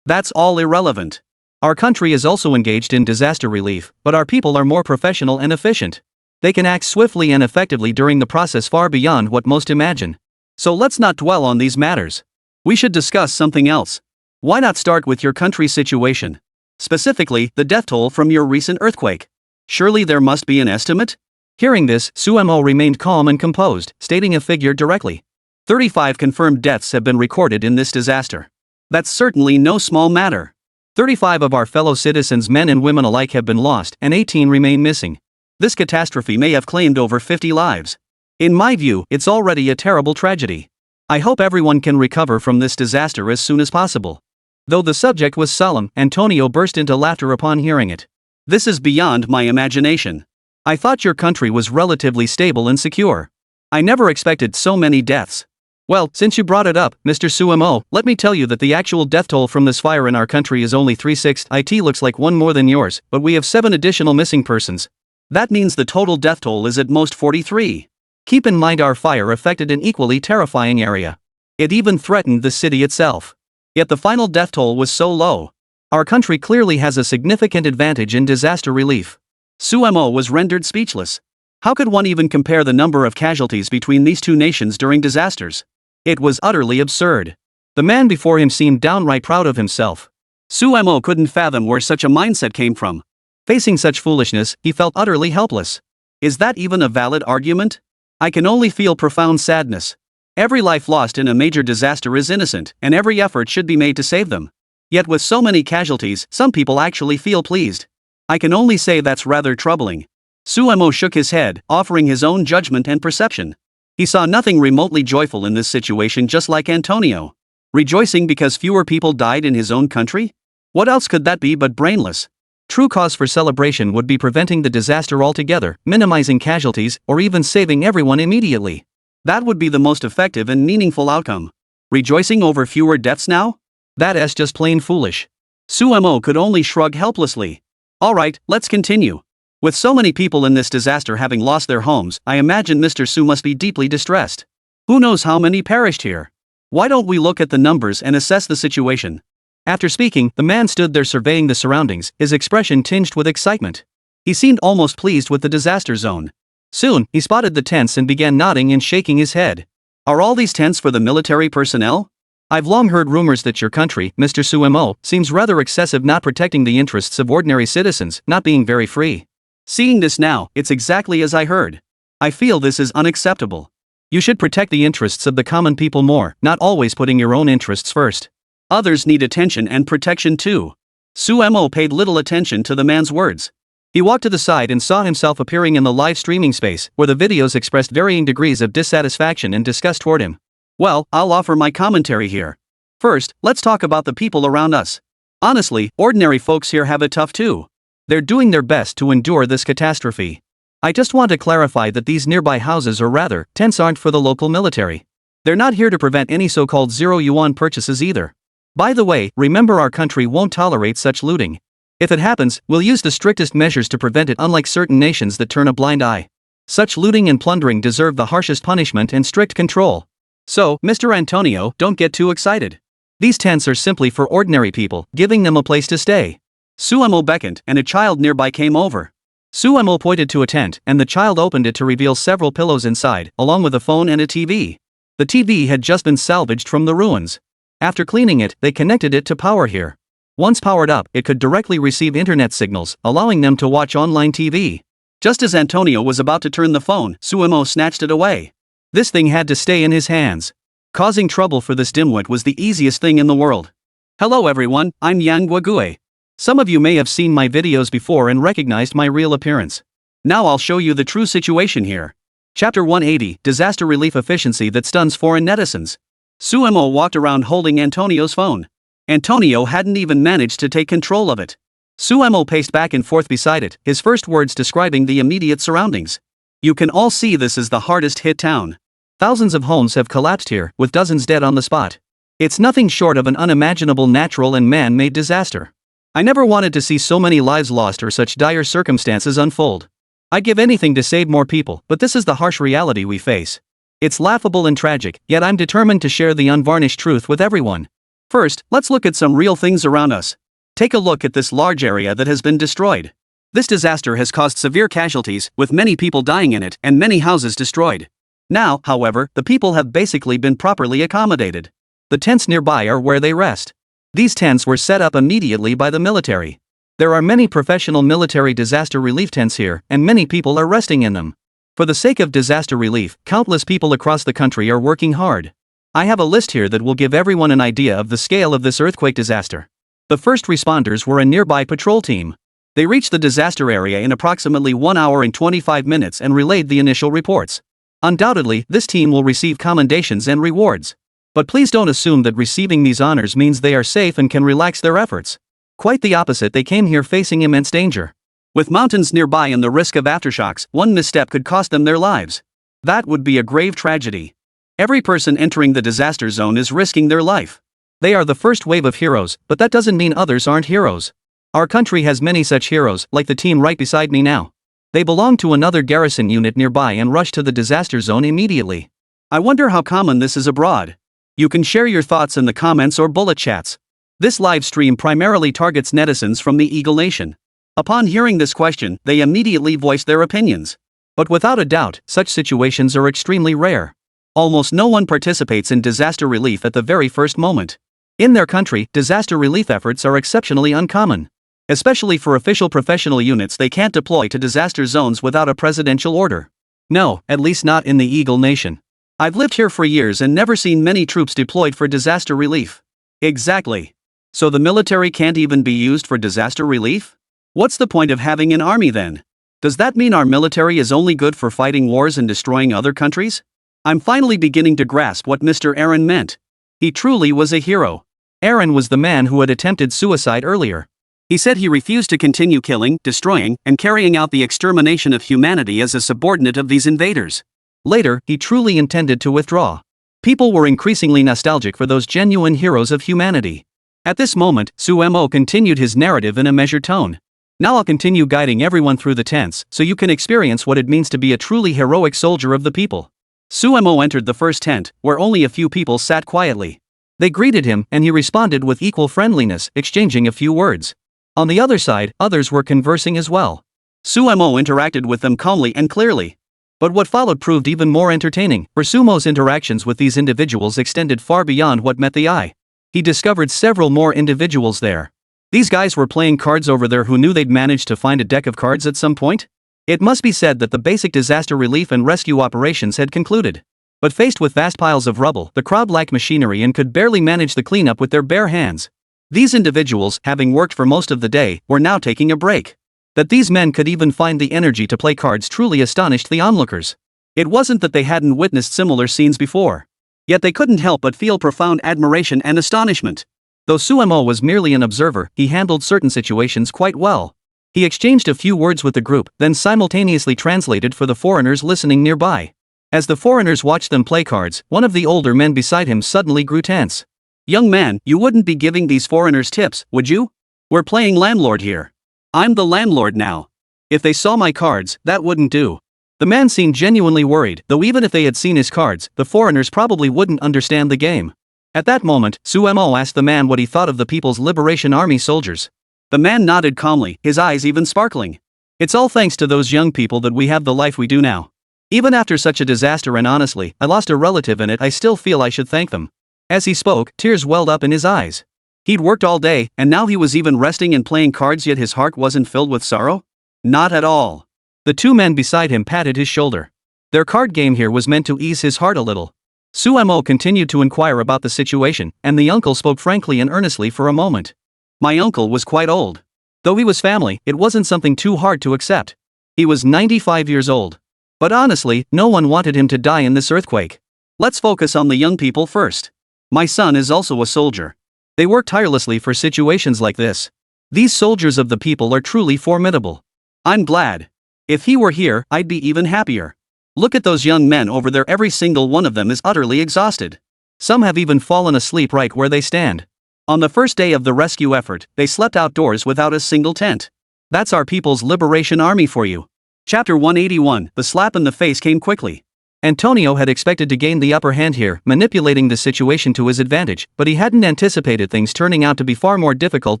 That's all irrelevant. Our country is also engaged in disaster relief, but our people are more professional and efficient. They can act swiftly and effectively during the process far beyond what most imagine. So let's not dwell on these matters. We should discuss something else. Why not start with your country's situation? Specifically, the death toll from your recent earthquake. Surely there must be an estimate? Hearing this, Sumo remained calm and composed, stating a figure directly. 35 confirmed deaths have been recorded in this disaster. That's certainly no small matter. 35 of our fellow citizens, men and women alike, have been lost, and 18 remain missing. This catastrophe may have claimed over 50 lives. In my view, it's already a terrible tragedy. I hope everyone can recover from this disaster as soon as possible. Though the subject was solemn, Antonio burst into laughter upon hearing it. This is beyond my imagination. I thought your country was relatively stable and secure. I never expected so many deaths. Well, since you brought it up, Mr. Sumo, let me tell you that the actual death toll from this fire in our country is only 36. It looks like one more than yours, but we have 7 additional missing persons. That means the total death toll is at most 43. Keep in mind our fire affected an equally terrifying area. It even threatened the city itself. Yet the final death toll was so low. Our country clearly has a significant advantage in disaster relief. Sumo was rendered speechless. How could one even compare the number of casualties between these two nations during disasters? It was utterly absurd. The man before him seemed downright proud of himself. Sumo couldn't fathom where such a mindset came from. Facing such foolishness, he felt utterly helpless. Is that even a valid argument? I can only feel profound sadness. Every life lost in a major disaster is innocent, and every effort should be made to save them. Yet with so many casualties, some people actually feel pleased. I can only say that's rather troubling. Sumo shook his head, offering his own judgment and perception. He saw nothing remotely joyful in this situation, just like Antonio. Rejoicing because fewer people died in his own country? What else could that be but brainless? True cause for celebration would be preventing the disaster altogether, minimizing casualties, or even saving everyone immediately. That would be the most effective and meaningful outcome. Rejoicing over fewer deaths now? That's just plain foolish. Sumo could only shrug helplessly. Alright, let's continue. With so many people in this disaster having lost their homes, I imagine Mr. Su must be deeply distressed. Who knows how many perished here? Why don't we look at the numbers and assess the situation? After speaking, the man stood there surveying the surroundings, his expression tinged with excitement. He seemed almost pleased with the disaster zone. Soon, he spotted the tents and began nodding and shaking his head. Are all these tents for the military personnel? I've long heard rumors that your country, Mr. Sumo, seems rather excessive, not protecting the interests of ordinary citizens, not being very free. Seeing this now, it's exactly as I heard. I feel this is unacceptable. You should protect the interests of the common people more, not always putting your own interests first. Others need attention and protection too. Sumo paid little attention to the man's words. He walked to the side and saw himself appearing in the live streaming space, where the videos expressed varying degrees of dissatisfaction and disgust toward him. Well, I'll offer my commentary here. First, let's talk about the people around us. Honestly, ordinary folks here have it tough too. They're doing their best to endure this catastrophe. I just want to clarify that these nearby houses, or rather, tents, aren't for the local military. They're not here to prevent any so-called zero-yuan purchases either. By the way, remember our country won't tolerate such looting. If it happens, we'll use the strictest measures to prevent it, unlike certain nations that turn a blind eye. Such looting and plundering deserve the harshest punishment and strict control. So, Mr. Antonio, don't get too excited. These tents are simply for ordinary people, giving them a place to stay. Sumo beckoned, and a child nearby came over. Sumo pointed to a tent, and the child opened it to reveal several pillows inside, along with a phone and a TV. The TV had just been salvaged from the ruins. After cleaning it, they connected it to power here. Once powered up, it could directly receive internet signals, allowing them to watch online TV. Just as Antonio was about to turn the phone, Sumo snatched it away. This thing had to stay in his hands. Causing trouble for this dimwit was the easiest thing in the world. Hello everyone, I'm Yang Guague. Some of you may have seen my videos before and recognized my real appearance. Now I'll show you the true situation here. Chapter 180, Disaster Relief Efficiency that Stuns Foreign Netizens. Sumo walked around holding Antonio's phone. Antonio hadn't even managed to take control of it. Sumo paced back and forth beside it, his first words describing the immediate surroundings. You can all see this is the hardest hit town. Thousands of homes have collapsed here, with dozens dead on the spot. It's nothing short of an unimaginable natural and man-made disaster. I never wanted to see so many lives lost or such dire circumstances unfold. I'd give anything to save more people, but this is the harsh reality we face. It's laughable and tragic, yet I'm determined to share the unvarnished truth with everyone. First, let's look at some real things around us. Take a look at this large area that has been destroyed. This disaster has caused severe casualties, with many people dying in it and many houses destroyed. Now, however, the people have basically been properly accommodated. The tents nearby are where they rest. These tents were set up immediately by the military. There are many professional military disaster relief tents here, and many people are resting in them. For the sake of disaster relief, countless people across the country are working hard. I have a list here that will give everyone an idea of the scale of this earthquake disaster. The first responders were a nearby patrol team. They reached the disaster area in approximately 1 hour and 25 minutes and relayed the initial reports. Undoubtedly, this team will receive commendations and rewards. But please don't assume that receiving these honors means they are safe and can relax their efforts. Quite the opposite, they came here facing immense danger. With mountains nearby and the risk of aftershocks, one misstep could cost them their lives. That would be a grave tragedy. Every person entering the disaster zone is risking their life. They are the first wave of heroes, but that doesn't mean others aren't heroes. Our country has many such heroes, like the team right beside me now. They belong to another garrison unit nearby and rushed to the disaster zone immediately. I wonder how common this is abroad. You can share your thoughts in the comments or bullet chats. This live stream primarily targets netizens from the Eagle Nation. Upon hearing this question, they immediately voiced their opinions. But without a doubt, such situations are extremely rare. Almost no one participates in disaster relief at the very first moment. In their country, disaster relief efforts are exceptionally uncommon. Especially for official professional units, they can't deploy to disaster zones without a presidential order. No, at least not in the Eagle Nation. I've lived here for years and never seen many troops deployed for disaster relief. Exactly. So the military can't even be used for disaster relief? What's the point of having an army then? Does that mean our military is only good for fighting wars and destroying other countries? I'm finally beginning to grasp what Mr. Aaron meant. He truly was a hero. Aaron was the man who had attempted suicide earlier. He said he refused to continue killing, destroying, and carrying out the extermination of humanity as a subordinate of these invaders. Later, he truly intended to withdraw. People were increasingly nostalgic for those genuine heroes of humanity. At this moment, Sumo continued his narrative in a measured tone. Now I'll continue guiding everyone through the tents, so you can experience what it means to be a truly heroic soldier of the people. Sumo entered the first tent, where only a few people sat quietly. They greeted him, and he responded with equal friendliness, exchanging a few words. On the other side, others were conversing as well. Sumo interacted with them calmly and clearly. But what followed proved even more entertaining, for Sumo's interactions with these individuals extended far beyond what met the eye. He discovered several more individuals there. These guys were playing cards over there who knew they'd managed to find a deck of cards at some point. It must be said that the basic disaster relief and rescue operations had concluded. But faced with vast piles of rubble, the crowd lacked machinery and could barely manage the cleanup with their bare hands. These individuals, having worked for most of the day, were now taking a break. That these men could even find the energy to play cards truly astonished the onlookers. It wasn't that they hadn't witnessed similar scenes before. Yet they couldn't help but feel profound admiration and astonishment. Though Sumo was merely an observer, he handled certain situations quite well. He exchanged a few words with the group, then simultaneously translated for the foreigners listening nearby. As the foreigners watched them play cards, one of the older men beside him suddenly grew tense. "Young man, you wouldn't be giving these foreigners tips, would you? We're playing landlord here. I'm the landlord now. If they saw my cards, that wouldn't do." The man seemed genuinely worried, though even if they had seen his cards, the foreigners probably wouldn't understand the game. At that moment, Sumo asked the man what he thought of the People's Liberation Army soldiers. The man nodded calmly, his eyes even sparkling. "It's all thanks to those young people that we have the life we do now. Even after such a disaster, and honestly, I lost a relative in it, I still feel I should thank them." As he spoke, tears welled up in his eyes. He'd worked all day, and now he was even resting and playing cards, yet his heart wasn't filled with sorrow? Not at all. The two men beside him patted his shoulder. Their card game here was meant to ease his heart a little. Sumo continued to inquire about the situation, and the uncle spoke frankly and earnestly for a moment. My uncle was quite old. Though he was family, it wasn't something too hard to accept. He was 95 years old. But honestly, no one wanted him to die in this earthquake. Let's focus on the young people first. My son is also a soldier. They work tirelessly for situations like this. These soldiers of the people are truly formidable. I'm glad. If he were here, I'd be even happier. Look at those young men over there, every single one of them is utterly exhausted. Some have even fallen asleep right where they stand. On the first day of the rescue effort, they slept outdoors without a single tent. That's our People's Liberation Army for you. Chapter 181, the slap in the face came quickly. Antonio had expected to gain the upper hand here, manipulating the situation to his advantage, but he hadn't anticipated things turning out to be far more difficult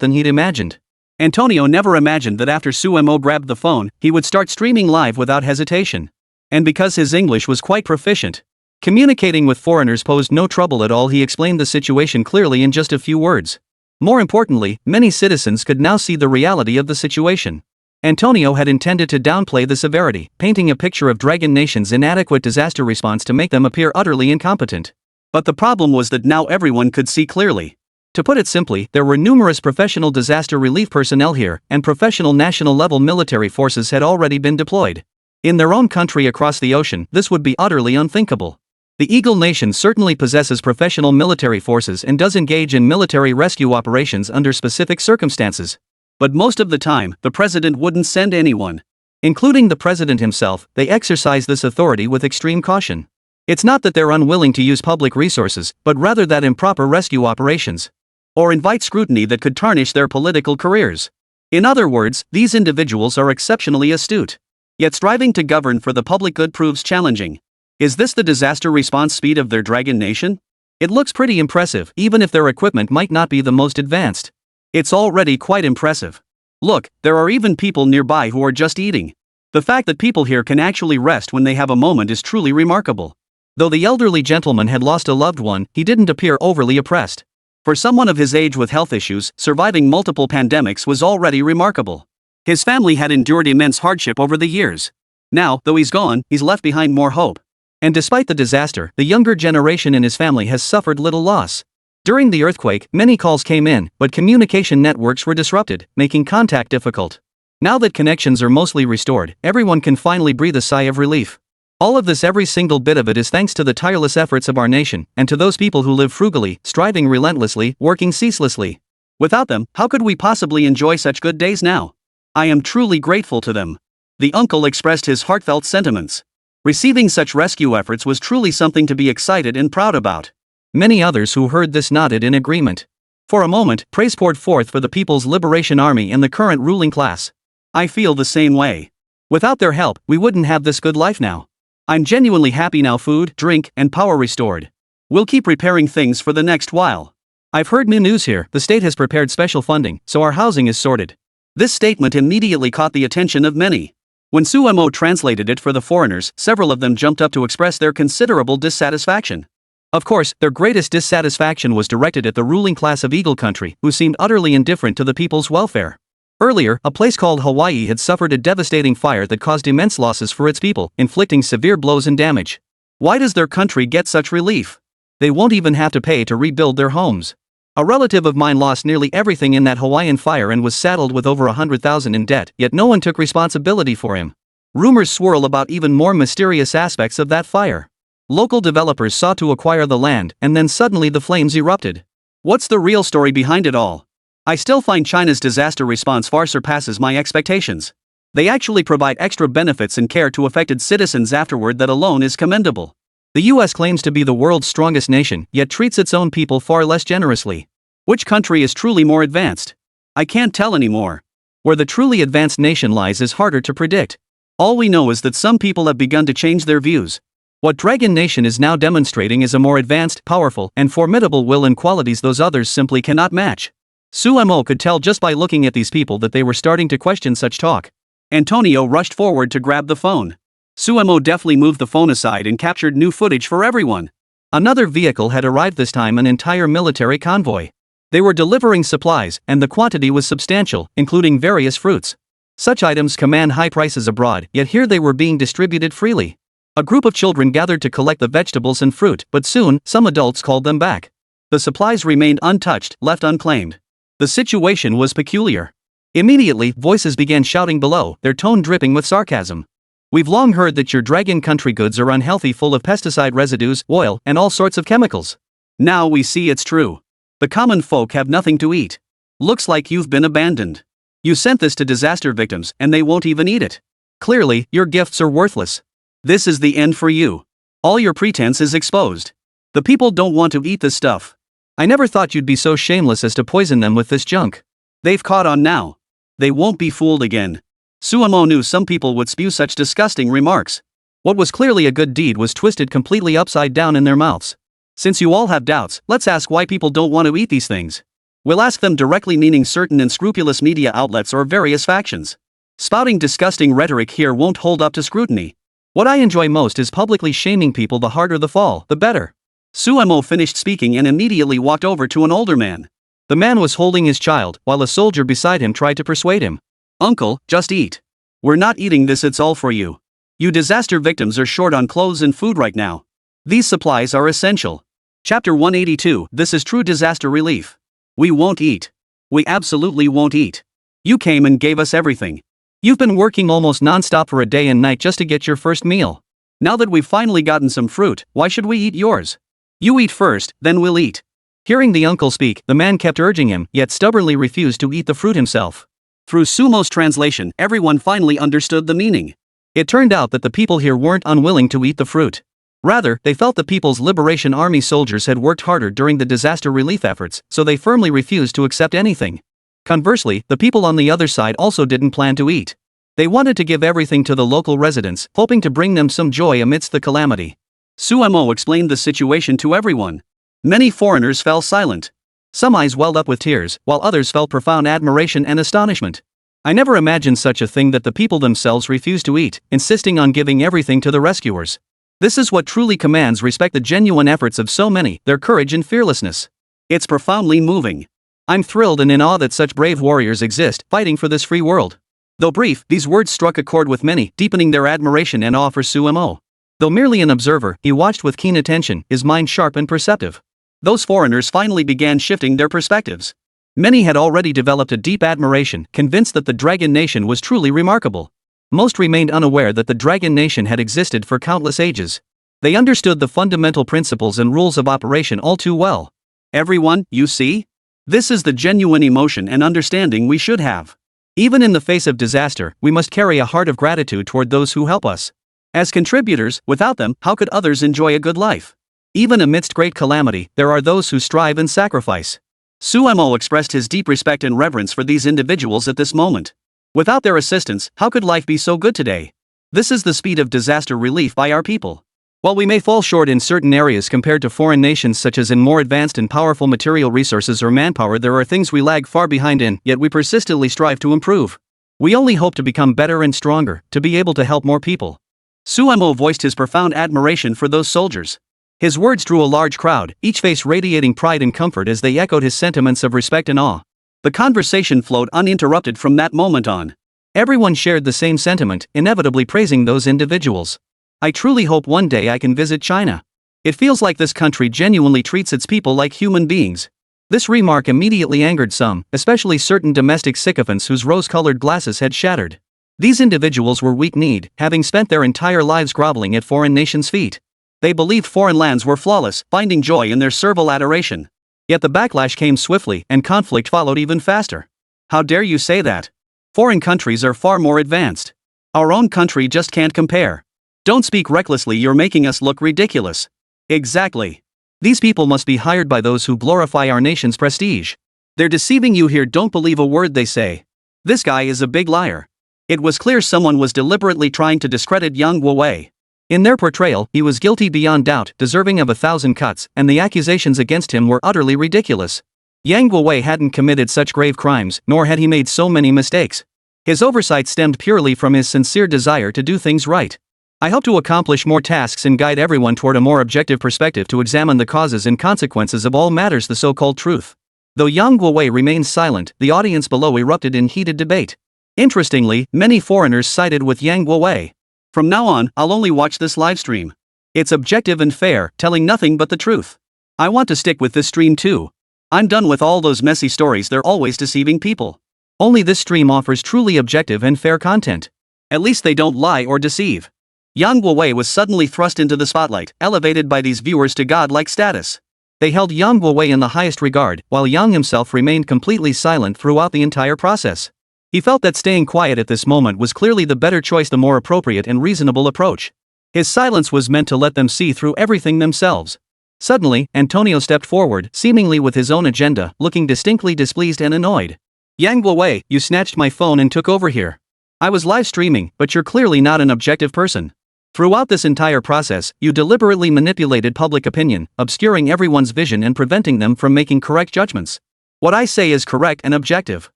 than he'd imagined. Antonio never imagined that after Sumo grabbed the phone, he would start streaming live without hesitation. And because his English was quite proficient, Communicating with foreigners posed no trouble at all. He explained the situation clearly in just a few words. More importantly, many citizens could now see the reality of the situation. Antonio had intended to downplay the severity, painting a picture of Dragon Nation's inadequate disaster response to make them appear utterly incompetent. But the problem was that now everyone could see clearly. To put it simply, there were numerous professional disaster relief personnel here, and professional national-level military forces had already been deployed. In their own country across the ocean, this would be utterly unthinkable. The Eagle Nation certainly possesses professional military forces and does engage in military rescue operations under specific circumstances. But most of the time, the president wouldn't send anyone. Including the president himself, they exercise this authority with extreme caution. It's not that they're unwilling to use public resources, but rather that improper rescue operations or invite scrutiny that could tarnish their political careers. In other words, these individuals are exceptionally astute. Yet striving to govern for the public good proves challenging. Is this the disaster response speed of their Dragon Nation? It looks pretty impressive, even if their equipment might not be the most advanced. It's already quite impressive. Look, there are even people nearby who are just eating. The fact that people here can actually rest when they have a moment is truly remarkable. Though the elderly gentleman had lost a loved one, he didn't appear overly oppressed. For someone of his age with health issues, surviving multiple pandemics was already remarkable. His family had endured immense hardship over the years. Now, though he's gone, he's left behind more hope. And despite the disaster, the younger generation in his family has suffered little loss. During the earthquake, many calls came in, but communication networks were disrupted, making contact difficult. Now that connections are mostly restored, everyone can finally breathe a sigh of relief. All of this, every single bit of it, is thanks to the tireless efforts of our nation, and to those people who live frugally, striving relentlessly, working ceaselessly. Without them, how could we possibly enjoy such good days now? I am truly grateful to them. The uncle expressed his heartfelt sentiments. Receiving such rescue efforts was truly something to be excited and proud about. Many others who heard this nodded in agreement. For a moment, praise poured forth for the People's Liberation Army and the current ruling class. I feel the same way. Without their help, we wouldn't have this good life now. I'm genuinely happy now. Food, drink, and power restored. We'll keep repairing things for the next while. I've heard new news here. The state has prepared special funding, so our housing is sorted. This statement immediately caught the attention of many. When Suemo translated it for the foreigners, several of them jumped up to express their considerable dissatisfaction. Of course, their greatest dissatisfaction was directed at the ruling class of Eagle Country, who seemed utterly indifferent to the people's welfare. Earlier, a place called Hawaii had suffered a devastating fire that caused immense losses for its people, inflicting severe blows and damage. Why does their country get such relief? They won't even have to pay to rebuild their homes. A relative of mine lost nearly everything in that Hawaiian fire and was saddled with over $100,000 in debt, yet no one took responsibility for him. Rumors swirl about even more mysterious aspects of that fire. Local developers sought to acquire the land, and then suddenly the flames erupted. What's the real story behind it all? I still find China's disaster response far surpasses my expectations. They actually provide extra benefits and care to affected citizens afterward. That alone is commendable. The US claims to be the world's strongest nation, yet treats its own people far less generously. Which country is truly more advanced? I can't tell anymore. Where the truly advanced nation lies is harder to predict. All we know is that some people have begun to change their views. What Dragon Nation is now demonstrating is a more advanced, powerful, and formidable will and qualities those others simply cannot match. Suemo could tell just by looking at these people that they were starting to question such talk. Antonio rushed forward to grab the phone. Suemo deftly moved the phone aside and captured new footage for everyone. Another vehicle had arrived, this time an entire military convoy. They were delivering supplies, and the quantity was substantial, including various fruits. Such items command high prices abroad, yet here they were being distributed freely. A group of children gathered to collect the vegetables and fruit, but soon, some adults called them back. The supplies remained untouched, left unclaimed. The situation was peculiar. Immediately, voices began shouting below, their tone dripping with sarcasm. We've long heard that your Dragon Country goods are unhealthy, full of pesticide residues, oil, and all sorts of chemicals. Now we see it's true. The common folk have nothing to eat. Looks like you've been abandoned. You sent this to disaster victims, and they won't even eat it. Clearly, your gifts are worthless. This is the end for you. All your pretense is exposed. The people don't want to eat this stuff. I never thought you'd be so shameless as to poison them with this junk. They've caught on now. They won't be fooled again. Suemo knew some people would spew such disgusting remarks. What was clearly a good deed was twisted completely upside down in their mouths. Since you all have doubts, let's ask why people don't want to eat these things. We'll ask them directly, meaning certain unscrupulous media outlets or various factions. Spouting disgusting rhetoric here won't hold up to scrutiny. What I enjoy most is publicly shaming people. The harder the fall, the better. Suemo finished speaking and immediately walked over to an older man. The man was holding his child, while a soldier beside him tried to persuade him. Uncle, just eat. We're not eating this, it's all for you. You disaster victims are short on clothes and food right now. These supplies are essential. Chapter 182. This is true disaster relief. We won't eat. We absolutely won't eat. You came and gave us everything. You've been working almost non-stop for a day and night just to get your first meal. Now that we've finally gotten some fruit, why should we eat yours? You eat first, then we'll eat. Hearing the uncle speak, the man kept urging him, yet stubbornly refused to eat the fruit himself. Through Sumo's translation, everyone finally understood the meaning. It turned out that the people here weren't unwilling to eat the fruit. Rather, they felt the People's Liberation Army soldiers had worked harder during the disaster relief efforts, so they firmly refused to accept anything. Conversely, the people on the other side also didn't plan to eat. They wanted to give everything to the local residents, hoping to bring them some joy amidst the calamity. Suemo explained the situation to everyone. Many foreigners fell silent. Some eyes welled up with tears, while others felt profound admiration and astonishment. I never imagined such a thing, that the people themselves refused to eat, insisting on giving everything to the rescuers. This is what truly commands respect: the genuine efforts of so many, their courage and fearlessness. It's profoundly moving. I'm thrilled and in awe that such brave warriors exist, fighting for this free world. Though brief, these words struck a chord with many, deepening their admiration and awe for Suemo. Though merely an observer, he watched with keen attention, his mind sharp and perceptive. Those foreigners finally began shifting their perspectives. Many had already developed a deep admiration, convinced that the Dragon Nation was truly remarkable. Most remained unaware that the Dragon Nation had existed for countless ages. They understood the fundamental principles and rules of operation all too well. Everyone, you see? This is the genuine emotion and understanding we should have. Even in the face of disaster, we must carry a heart of gratitude toward those who help us. As contributors, without them, how could others enjoy a good life? Even amidst great calamity, there are those who strive and sacrifice. Suemo expressed his deep respect and reverence for these individuals at this moment. Without their assistance, how could life be so good today? This is the speed of disaster relief by our people. While we may fall short in certain areas compared to foreign nations, such as in more advanced and powerful material resources or manpower, there are things we lag far behind in, yet we persistently strive to improve. We only hope to become better and stronger, to be able to help more people. Suemo voiced his profound admiration for those soldiers. His words drew a large crowd, each face radiating pride and comfort as they echoed his sentiments of respect and awe. The conversation flowed uninterrupted from that moment on. Everyone shared the same sentiment, inevitably praising those individuals. I truly hope one day I can visit China. It feels like this country genuinely treats its people like human beings. This remark immediately angered some, especially certain domestic sycophants whose rose-colored glasses had shattered. These individuals were weak-kneed, having spent their entire lives groveling at foreign nations' feet. They believed foreign lands were flawless, finding joy in their servile adoration. Yet the backlash came swiftly, and conflict followed even faster. How dare you say that? Foreign countries are far more advanced. Our own country just can't compare. Don't speak recklessly, you're making us look ridiculous. Exactly. These people must be hired by those who glorify our nation's prestige. They're deceiving you here, don't believe a word they say. This guy is a big liar. It was clear someone was deliberately trying to discredit Yang Guowei. In their portrayal, he was guilty beyond doubt, deserving of 1,000 cuts, and the accusations against him were utterly ridiculous. Yang Guowei hadn't committed such grave crimes, nor had he made so many mistakes. His oversight stemmed purely from his sincere desire to do things right. I hope to accomplish more tasks and guide everyone toward a more objective perspective to examine the causes and consequences of all matters, the so-called truth. Though Yang Guowei remained silent, the audience below erupted in heated debate. Interestingly, many foreigners sided with Yang Guowei. From now on, I'll only watch this livestream. It's objective and fair, telling nothing but the truth. I want to stick with this stream too. I'm done with all those messy stories, they're always deceiving people. Only this stream offers truly objective and fair content. At least they don't lie or deceive. Yang Guowei was suddenly thrust into the spotlight, elevated by these viewers to godlike status. They held Yang Guowei in the highest regard, while Yang himself remained completely silent throughout the entire process. He felt that staying quiet at this moment was clearly the better choice, the more appropriate and reasonable approach. His silence was meant to let them see through everything themselves. Suddenly, Antonio stepped forward, seemingly with his own agenda, looking distinctly displeased and annoyed. Yang Guowei, you snatched my phone and took over here. I was live streaming, but you're clearly not an objective person. Throughout this entire process, you deliberately manipulated public opinion, obscuring everyone's vision and preventing them from making correct judgments. What I say is correct and objective.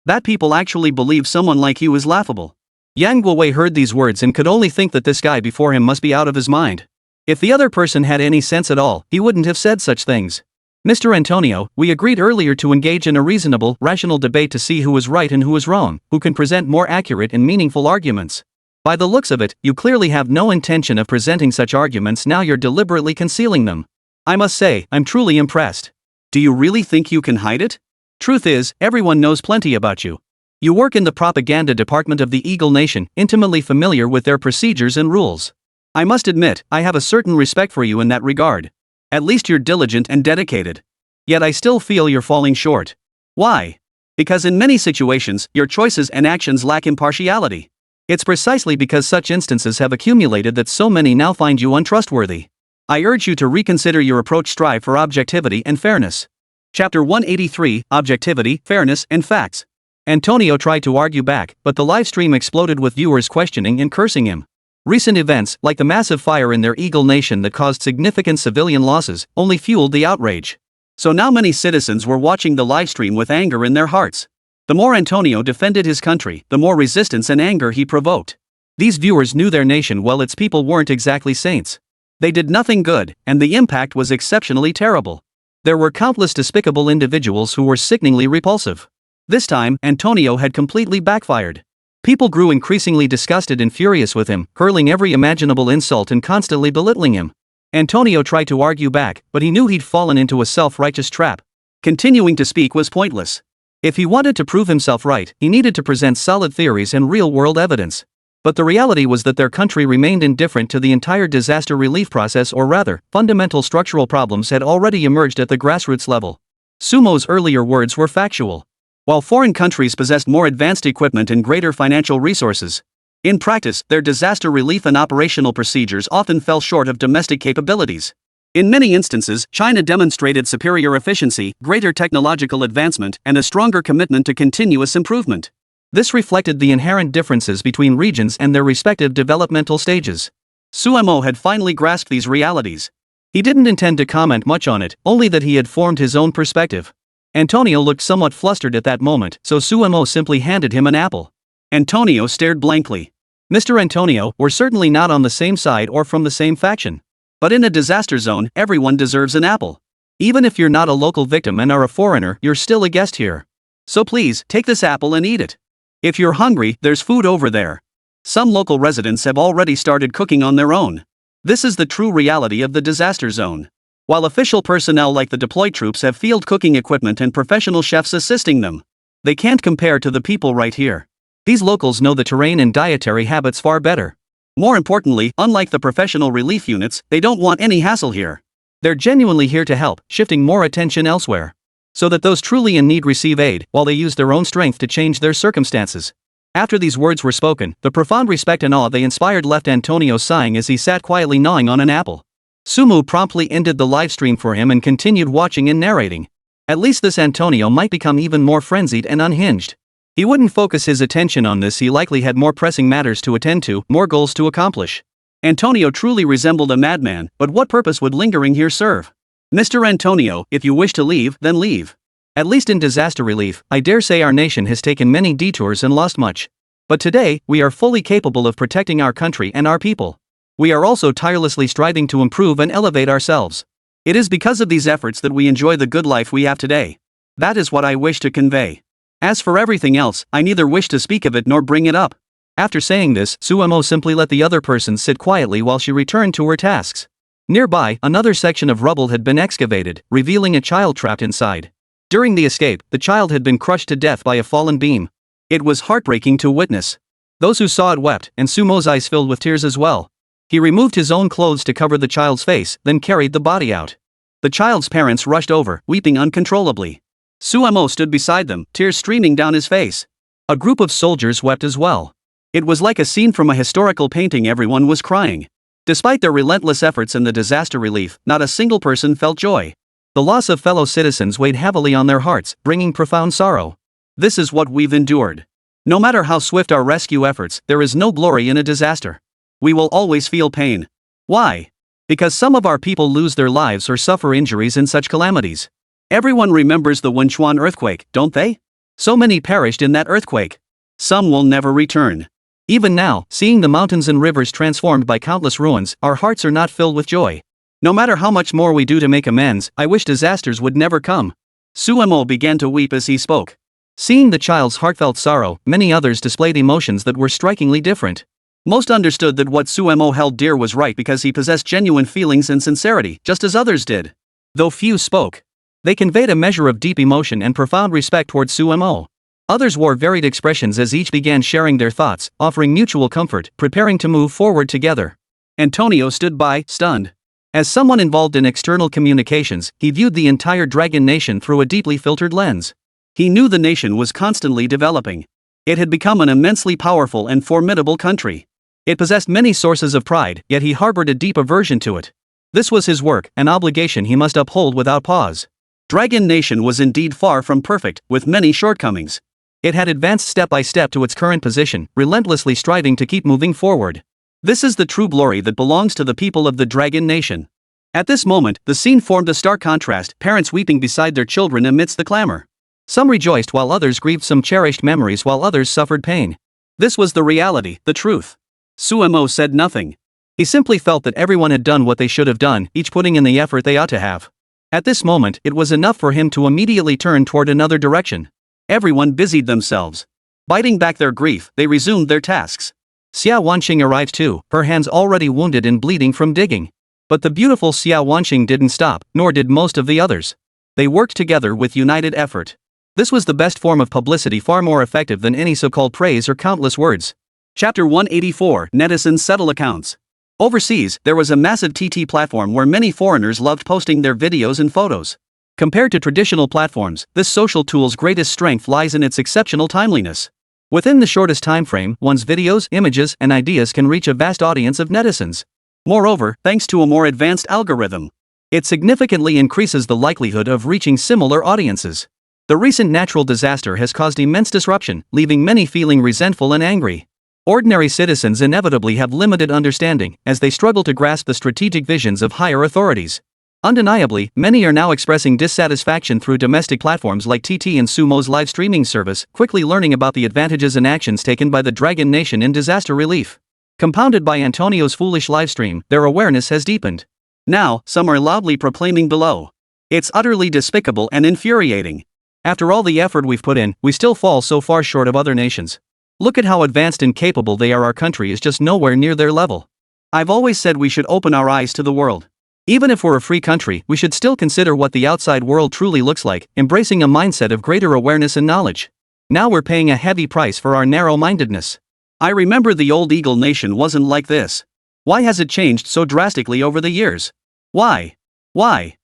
That people actually believe someone like you is laughable. Yang Guowei heard these words and could only think that this guy before him must be out of his mind. If the other person had any sense at all, he wouldn't have said such things. Mr. Antonio, we agreed earlier to engage in a reasonable, rational debate to see who is right and who is wrong, who can present more accurate and meaningful arguments. By the looks of it, you clearly have no intention of presenting such arguments, now you're deliberately concealing them. I must say, I'm truly impressed. Do you really think you can hide it? Truth is, everyone knows plenty about you. You work in the propaganda department of the Eagle Nation, intimately familiar with their procedures and rules. I must admit, I have a certain respect for you in that regard. At least you're diligent and dedicated. Yet I still feel you're falling short. Why? Because in many situations, your choices and actions lack impartiality. It's precisely because such instances have accumulated that so many now find you untrustworthy. I urge you to reconsider your approach, strive for objectivity and fairness. Chapter 183, Objectivity, Fairness, and Facts. Antonio tried to argue back, but the live stream exploded with viewers questioning and cursing him. Recent events, like the massive fire in their Eagle Nation that caused significant civilian losses, only fueled the outrage. So now many citizens were watching the live stream with anger in their hearts. The more Antonio defended his country, the more resistance and anger he provoked. These viewers knew their nation well, its people weren't exactly saints. They did nothing good, and the impact was exceptionally terrible. There were countless despicable individuals who were sickeningly repulsive. This time, Antonio had completely backfired. People grew increasingly disgusted and furious with him, hurling every imaginable insult and constantly belittling him. Antonio tried to argue back, but he knew he'd fallen into a self-righteous trap. Continuing to speak was pointless. If he wanted to prove himself right, he needed to present solid theories and real-world evidence. But the reality was that their country remained indifferent to the entire disaster relief process, or rather, fundamental structural problems had already emerged at the grassroots level. Sumo's earlier words were factual. While foreign countries possessed more advanced equipment and greater financial resources, in practice, their disaster relief and operational procedures often fell short of domestic capabilities. In many instances, China demonstrated superior efficiency, greater technological advancement, and a stronger commitment to continuous improvement. This reflected the inherent differences between regions and their respective developmental stages. Sumo had finally grasped these realities. He didn't intend to comment much on it, only that he had formed his own perspective. Antonio looked somewhat flustered at that moment, so Sumo simply handed him an apple. Antonio stared blankly. Mr. Antonio, we're certainly not on the same side or from the same faction. But in a disaster zone, everyone deserves an apple. Even if you're not a local victim and are a foreigner, you're still a guest here. So please, take this apple and eat it. If you're hungry, there's food over there. Some local residents have already started cooking on their own. This is the true reality of the disaster zone. While official personnel like the deployed troops have field cooking equipment and professional chefs assisting them, they can't compare to the people right here. These locals know the terrain and dietary habits far better. More importantly, unlike the professional relief units, they don't want any hassle here. They're genuinely here to help, shifting more attention elsewhere, so that those truly in need receive aid, while they use their own strength to change their circumstances. After these words were spoken, the profound respect and awe they inspired left Antonio sighing as he sat quietly gnawing on an apple. Sumo promptly ended the livestream for him and continued watching and narrating. At least this Antonio might become even more frenzied and unhinged. He wouldn't focus his attention on this, he likely had more pressing matters to attend to, more goals to accomplish. Antonio truly resembled a madman, but what purpose would lingering here serve? Mr. Antonio, if you wish to leave, then leave. At least in disaster relief, I dare say our nation has taken many detours and lost much. But today, we are fully capable of protecting our country and our people. We are also tirelessly striving to improve and elevate ourselves. It is because of these efforts that we enjoy the good life we have today. That is what I wish to convey. As for everything else, I neither wish to speak of it nor bring it up. After saying this, Sumo simply let the other person sit quietly while she returned to her tasks. Nearby, another section of rubble had been excavated, revealing a child trapped inside. During the escape, the child had been crushed to death by a fallen beam. It was heartbreaking to witness. Those who saw it wept, and Sumo's eyes filled with tears as well. He removed his own clothes to cover the child's face, then carried the body out. The child's parents rushed over, weeping uncontrollably. Sumo stood beside them, tears streaming down his face. A group of soldiers wept as well. It was like a scene from a historical painting. Everyone was crying. Despite their relentless efforts in the disaster relief, not a single person felt joy. The loss of fellow citizens weighed heavily on their hearts, bringing profound sorrow. This is what we've endured. No matter how swift our rescue efforts, there is no glory in a disaster. We will always feel pain. Why? Because some of our people lose their lives or suffer injuries in such calamities. Everyone remembers the Wenchuan earthquake, don't they? So many perished in that earthquake. Some will never return. Even now, seeing the mountains and rivers transformed by countless ruins, our hearts are not filled with joy. No matter how much more we do to make amends, I wish disasters would never come. Suemo began to weep as he spoke. Seeing the child's heartfelt sorrow, many others displayed emotions that were strikingly different. Most understood that what Suemo held dear was right because he possessed genuine feelings and sincerity, just as others did. Though few spoke, they conveyed a measure of deep emotion and profound respect towards Suemo. Others wore varied expressions as each began sharing their thoughts, offering mutual comfort, preparing to move forward together. Antonio stood by, stunned. As someone involved in external communications, he viewed the entire Dragon Nation through a deeply filtered lens. He knew the nation was constantly developing. It had become an immensely powerful and formidable country. It possessed many sources of pride, yet he harbored a deep aversion to it. This was his work, an obligation he must uphold without pause. Dragon Nation was indeed far from perfect, with many shortcomings. It had advanced step by step to its current position, relentlessly striving to keep moving forward. This is the true glory that belongs to the people of the Dragon Nation. At this moment, the scene formed a stark contrast, parents weeping beside their children amidst the clamor. Some rejoiced while others grieved some cherished memories while others suffered pain. This was the reality, the truth. Suemo said nothing. He simply felt that everyone had done what they should have done, each putting in the effort they ought to have. At this moment, it was enough for him to immediately turn toward another direction. Everyone busied themselves. Biting back their grief, they resumed their tasks. Xia Wanqing arrived too, her hands already wounded and bleeding from digging. But the beautiful Xia Wanqing didn't stop, nor did most of the others. They worked together with united effort. This was the best form of publicity, far more effective than any so-called praise or countless words. Chapter 184, Netizens Settle Accounts. Overseas, there was a massive TT platform where many foreigners loved posting their videos and photos. Compared to traditional platforms, this social tool's greatest strength lies in its exceptional timeliness. Within the shortest time frame, one's videos, images, and ideas can reach a vast audience of netizens. Moreover, thanks to a more advanced algorithm, it significantly increases the likelihood of reaching similar audiences. The recent natural disaster has caused immense disruption, leaving many feeling resentful and angry. Ordinary citizens inevitably have limited understanding, as they struggle to grasp the strategic visions of higher authorities. Undeniably, many are now expressing dissatisfaction through domestic platforms like TT and Sumo's live streaming service, quickly learning about the advantages and actions taken by the Dragon Nation in disaster relief. Compounded by Antonio's foolish livestream, their awareness has deepened. Now, some are loudly proclaiming below. It's utterly despicable and infuriating. After all the effort we've put in, we still fall so far short of other nations. Look at how advanced and capable they are. Our country is just nowhere near their level. I've always said we should open our eyes to the world. Even if we're a free country, we should still consider what the outside world truly looks like, embracing a mindset of greater awareness and knowledge. Now we're paying a heavy price for our narrow-mindedness. I remember the old Eagle Nation wasn't like this. Why has it changed so drastically over the years? Why? Why?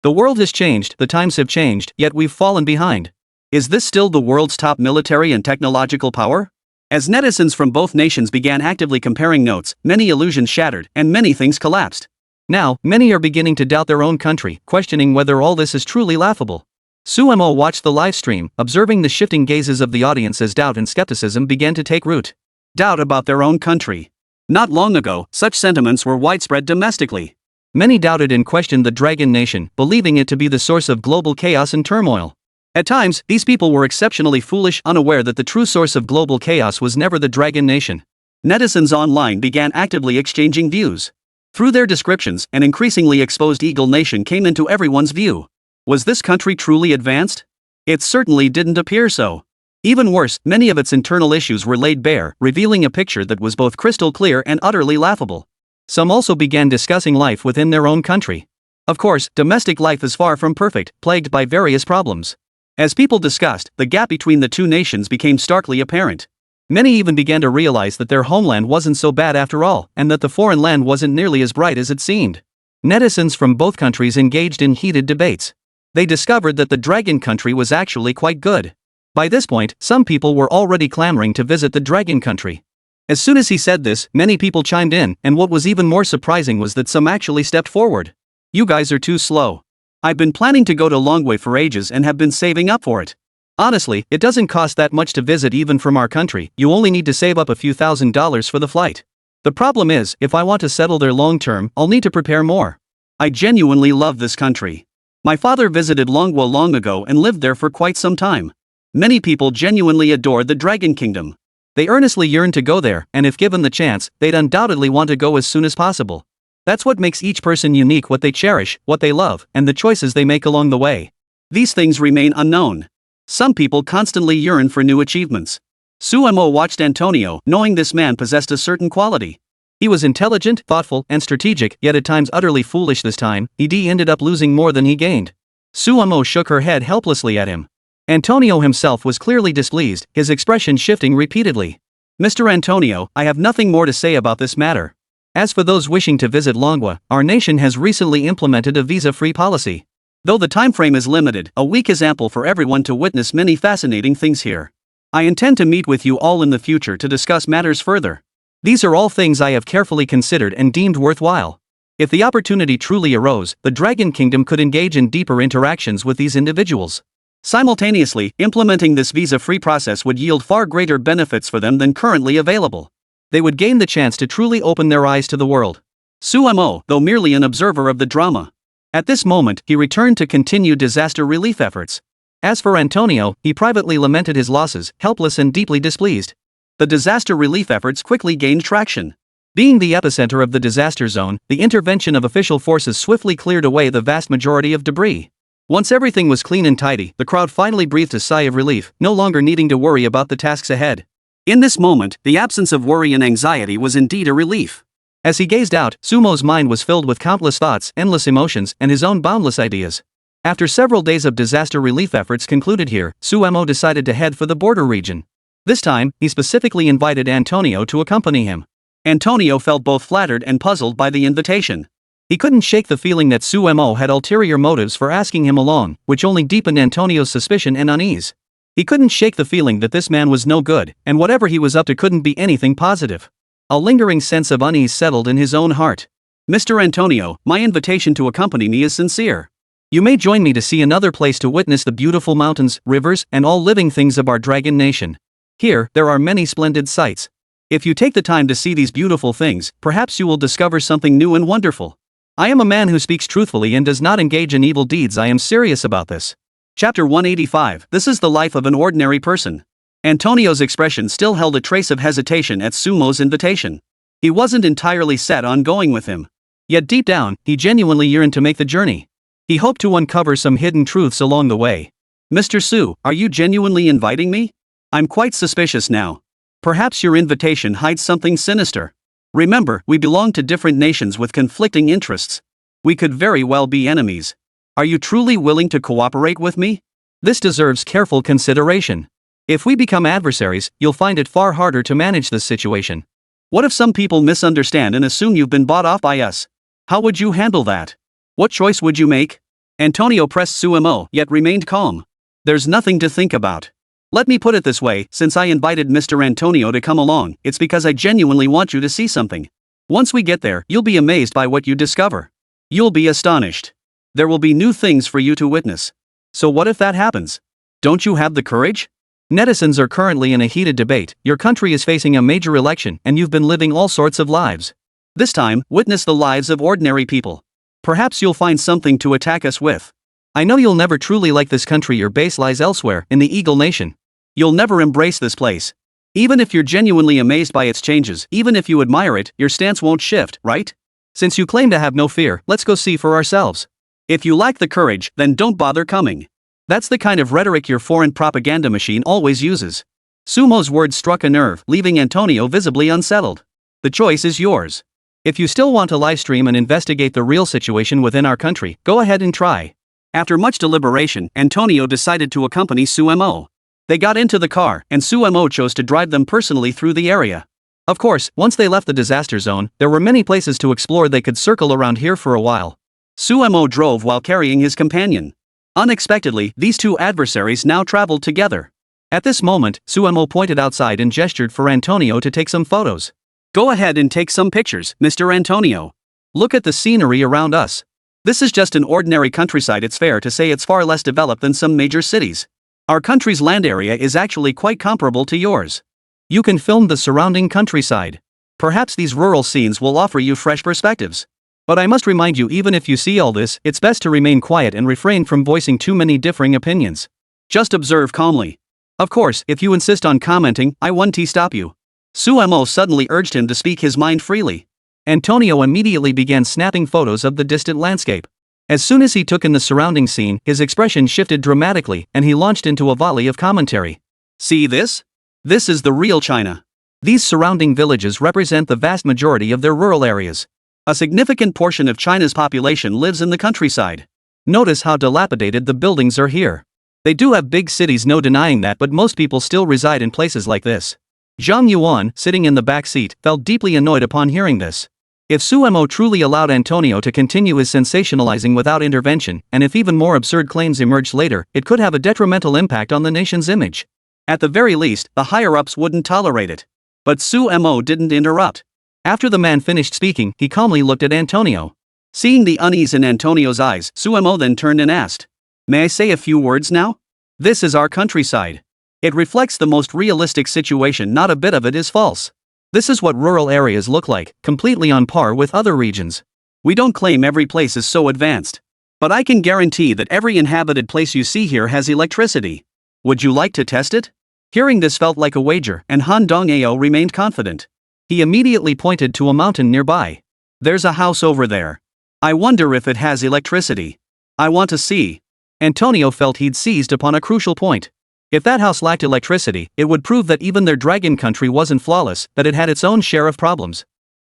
The world has changed, the times have changed, yet we've fallen behind. Is this still the world's top military and technological power? As netizens from both nations began actively comparing notes, many illusions shattered, and many things collapsed. Now, many are beginning to doubt their own country, questioning whether all this is truly laughable. Suemo watched the live stream, observing the shifting gazes of the audience as doubt and skepticism began to take root. Doubt about their own country. Not long ago, such sentiments were widespread domestically. Many doubted and questioned the Dragon Nation, believing it to be the source of global chaos and turmoil. At times, these people were exceptionally foolish, unaware that the true source of global chaos was never the Dragon Nation. Netizens online began actively exchanging views. Through their descriptions, an increasingly exposed Eagle Nation came into everyone's view. Was this country truly advanced? It certainly didn't appear so. Even worse, many of its internal issues were laid bare, revealing a picture that was both crystal clear and utterly laughable. Some also began discussing life within their own country. Of course, domestic life is far from perfect, plagued by various problems. As people discussed, the gap between the two nations became starkly apparent. Many even began to realize that their homeland wasn't so bad after all, and that the foreign land wasn't nearly as bright as it seemed. Netizens from both countries engaged in heated debates. They discovered that the Dragon Country was actually quite good. By this point, some people were already clamoring to visit the Dragon Country. As soon as he said this, many people chimed in, and what was even more surprising was that some actually stepped forward. You guys are too slow. I've been planning to go to Longwei for ages and have been saving up for it. Honestly, it doesn't cost that much to visit even from our country, you only need to save up a few $1,000s for the flight. The problem is, if I want to settle there long term, I'll need to prepare more. I genuinely love this country. My father visited Longwei long ago and lived there for quite some time. Many people genuinely adore the Dragon Kingdom. They earnestly yearn to go there, and if given the chance, they'd undoubtedly want to go as soon as possible. That's what makes each person unique: what they cherish, what they love, and the choices they make along the way. These things remain unknown. Some people constantly yearn for new achievements. Suemo watched Antonio, knowing this man possessed a certain quality. He was intelligent, thoughtful, and strategic, yet at times utterly foolish. This time, he ended up losing more than he gained. Suemo shook her head helplessly at him. Antonio himself was clearly displeased, his expression shifting repeatedly. Mr. Antonio, I have nothing more to say about this matter. As for those wishing to visit Longwa, our nation has recently implemented a visa-free policy. Though the time frame is limited, a week is ample for everyone to witness many fascinating things here. I intend to meet with you all in the future to discuss matters further. These are all things I have carefully considered and deemed worthwhile. If the opportunity truly arose, the Dragon Kingdom could engage in deeper interactions with these individuals. Simultaneously, implementing this visa-free process would yield far greater benefits for them than currently available. They would gain the chance to truly open their eyes to the world. Suemo, though merely an observer of the drama. At this moment, he returned to continue disaster relief efforts. As for Antonio, he privately lamented his losses, helpless and deeply displeased. The disaster relief efforts quickly gained traction. Being the epicenter of the disaster zone, the intervention of official forces swiftly cleared away the vast majority of debris. Once everything was clean and tidy, the crowd finally breathed a sigh of relief, no longer needing to worry about the tasks ahead. In this moment, the absence of worry and anxiety was indeed a relief. As he gazed out, Sumo's mind was filled with countless thoughts, endless emotions, and his own boundless ideas. After several days of disaster relief efforts concluded here, Suemo decided to head for the border region. This time, he specifically invited Antonio to accompany him. Antonio felt both flattered and puzzled by the invitation. He couldn't shake the feeling that Suemo had ulterior motives for asking him along, which only deepened Antonio's suspicion and unease. He couldn't shake the feeling that this man was no good, and whatever he was up to couldn't be anything positive. A lingering sense of unease settled in his own heart. Mr. Antonio, my invitation to accompany me is sincere. You may join me to see another place to witness the beautiful mountains, rivers, and all living things of our dragon nation. Here, there are many splendid sights. If you take the time to see these beautiful things, perhaps you will discover something new and wonderful. I am a man who speaks truthfully and does not engage in evil deeds. I am serious about this. Chapter 185. This is the life of an ordinary person. Antonio's expression still held a trace of hesitation at Sumo's invitation. He wasn't entirely set on going with him. Yet deep down, he genuinely yearned to make the journey. He hoped to uncover some hidden truths along the way. Mr. Su, are you genuinely inviting me? I'm quite suspicious now. Perhaps your invitation hides something sinister. Remember, we belong to different nations with conflicting interests. We could very well be enemies. Are you truly willing to cooperate with me? This deserves careful consideration. If we become adversaries, you'll find it far harder to manage this situation. What if some people misunderstand and assume you've been bought off by us? How would you handle that? What choice would you make? Antonio pressed Suemo, yet remained calm. There's nothing to think about. Let me put it this way, since I invited Mr. Antonio to come along, it's because I genuinely want you to see something. Once we get there, you'll be amazed by what you discover. You'll be astonished. There will be new things for you to witness. So what if that happens? Don't you have the courage? Netizens are currently in a heated debate. Your country is facing a major election, and you've been living all sorts of lives. This time, witness the lives of ordinary people. Perhaps you'll find something to attack us with. I know you'll never truly like this country. Your base lies elsewhere, in the Eagle Nation. You'll never embrace this place. Even if you're genuinely amazed by its changes, even if you admire it, your stance won't shift, right? Since you claim to have no fear, let's go see for ourselves. If you lack the courage, then don't bother coming. That's the kind of rhetoric your foreign propaganda machine always uses. Sumo's words struck a nerve, leaving Antonio visibly unsettled. The choice is yours. If you still want to livestream and investigate the real situation within our country, go ahead and try. After much deliberation, Antonio decided to accompany Suemo. They got into the car, and Suemo chose to drive them personally through the area. Of course, once they left the disaster zone, there were many places to explore. They could circle around here for a while. Suemo drove while carrying his companion. Unexpectedly, these two adversaries now traveled together. At this moment, Suemo pointed outside and gestured for Antonio to take some photos. Go ahead and take some pictures, Mr. Antonio. Look at the scenery around us. This is just an ordinary countryside. It's fair to say it's far less developed than some major cities. Our country's land area is actually quite comparable to yours. You can film the surrounding countryside. Perhaps these rural scenes will offer you fresh perspectives. But I must remind you, even if you see all this, it's best to remain quiet and refrain from voicing too many differing opinions. Just observe calmly. Of course, if you insist on commenting, I won't stop you. Suemo suddenly urged him to speak his mind freely. Antonio immediately began snapping photos of the distant landscape. As soon as he took in the surrounding scene, his expression shifted dramatically, and he launched into a volley of commentary. See this? This is the real China. These surrounding villages represent the vast majority of their rural areas. A significant portion of China's population lives in the countryside. Notice how dilapidated the buildings are here. They do have big cities, no denying that, but most people still reside in places like this. Zhang Yuan, sitting in the back seat, felt deeply annoyed upon hearing this. If Suemo truly allowed Antonio to continue his sensationalizing without intervention, and if even more absurd claims emerged later, it could have a detrimental impact on the nation's image. At the very least, the higher-ups wouldn't tolerate it. But Suemo didn't interrupt. After the man finished speaking, he calmly looked at Antonio. Seeing the unease in Antonio's eyes, Suemo then turned and asked, "May I say a few words now? This is our countryside. It reflects the most realistic situation, not a bit of it is false. This is what rural areas look like, completely on par with other regions. We don't claim every place is so advanced. But I can guarantee that every inhabited place you see here has electricity. Would you like to test it?" Hearing this felt like a wager, and Han Dongao remained confident. He immediately pointed to a mountain nearby. "There's a house over there. I wonder if it has electricity. I want to see." Antonio felt he'd seized upon a crucial point. If that house lacked electricity, it would prove that even their dragon country wasn't flawless, that it had its own share of problems.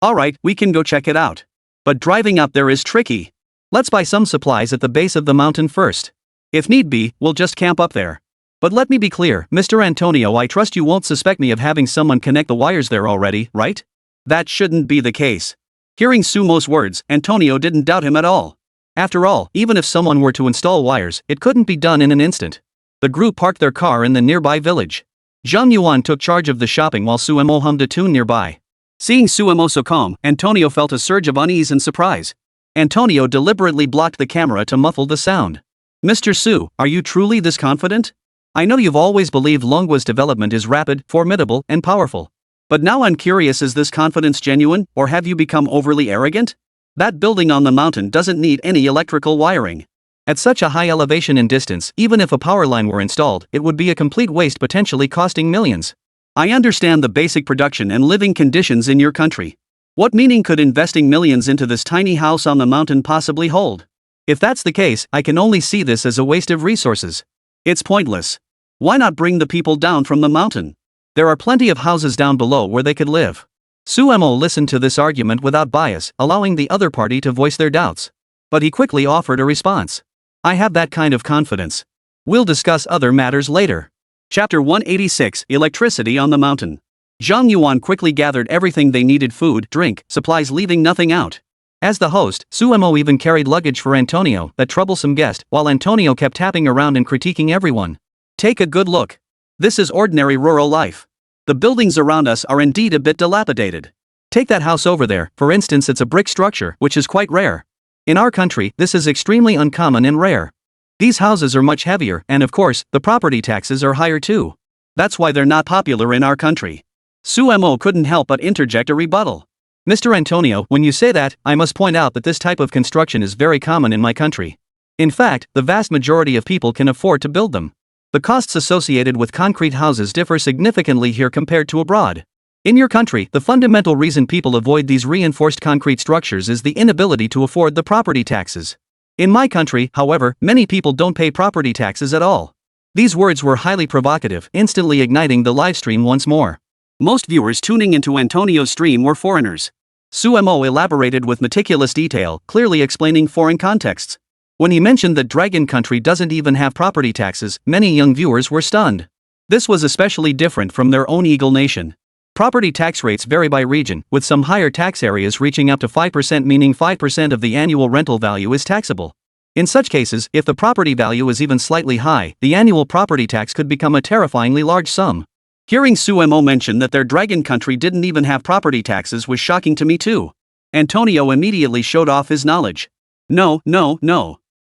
"Alright, we can go check it out. But driving up there is tricky. Let's buy some supplies at the base of the mountain first. If need be, we'll just camp up there. But let me be clear, Mr. Antonio, I trust you won't suspect me of having someone connect the wires there already, right?" That shouldn't be the case. Hearing Sumo's words, Antonio didn't doubt him at all. After all, even if someone were to install wires, it couldn't be done in an instant. The group parked their car in the nearby village. Zhang Yuan took charge of the shopping while Suemo hummed a tune nearby. Seeing Suemo so calm, Antonio felt a surge of unease and surprise. Antonio deliberately blocked the camera to muffle the sound. "Mr. Su, are you truly this confident? I know you've always believed Longgua's development is rapid, formidable, and powerful. But now I'm curious, is this confidence genuine, or have you become overly arrogant? That building on the mountain doesn't need any electrical wiring. At such a high elevation and distance, even if a power line were installed, it would be a complete waste, potentially costing millions. I understand the basic production and living conditions in your country. What meaning could investing millions into this tiny house on the mountain possibly hold? If that's the case, I can only see this as a waste of resources. It's pointless. Why not bring the people down from the mountain? There are plenty of houses down below where they could live." Suemo listened to this argument without bias, allowing the other party to voice their doubts. But he quickly offered a response. "I have that kind of confidence. We'll discuss other matters later." Chapter 186, Electricity on the Mountain. Zhang Yuan quickly gathered everything they needed: food, drink, supplies, leaving nothing out. As the host, Suemo even carried luggage for Antonio, that troublesome guest, while Antonio kept tapping around and critiquing everyone. "Take a good look. This is ordinary rural life. The buildings around us are indeed a bit dilapidated. Take that house over there, for instance. It's a brick structure, which is quite rare. In our country, this is extremely uncommon and rare. These houses are much heavier, and of course, the property taxes are higher too. That's why they're not popular in our country." Suemo couldn't help but interject a rebuttal. "Mr. Antonio, when you say that, I must point out that this type of construction is very common in my country. In fact, the vast majority of people can afford to build them. The costs associated with concrete houses differ significantly here compared to abroad. In your country, the fundamental reason people avoid these reinforced concrete structures is the inability to afford the property taxes. In my country, however, many people don't pay property taxes at all." These words were highly provocative, instantly igniting the livestream once more. Most viewers tuning into Antonio's stream were foreigners. Suemo elaborated with meticulous detail, clearly explaining foreign contexts. When he mentioned that Dragon Country doesn't even have property taxes, many young viewers were stunned. This was especially different from their own Eagle Nation. Property tax rates vary by region, with some higher tax areas reaching up to 5%, meaning 5% of the annual rental value is taxable. In such cases, if the property value is even slightly high, the annual property tax could become a terrifyingly large sum. Hearing Suemo mention that their dragon country didn't even have property taxes was shocking to me too. Antonio immediately showed off his knowledge. No.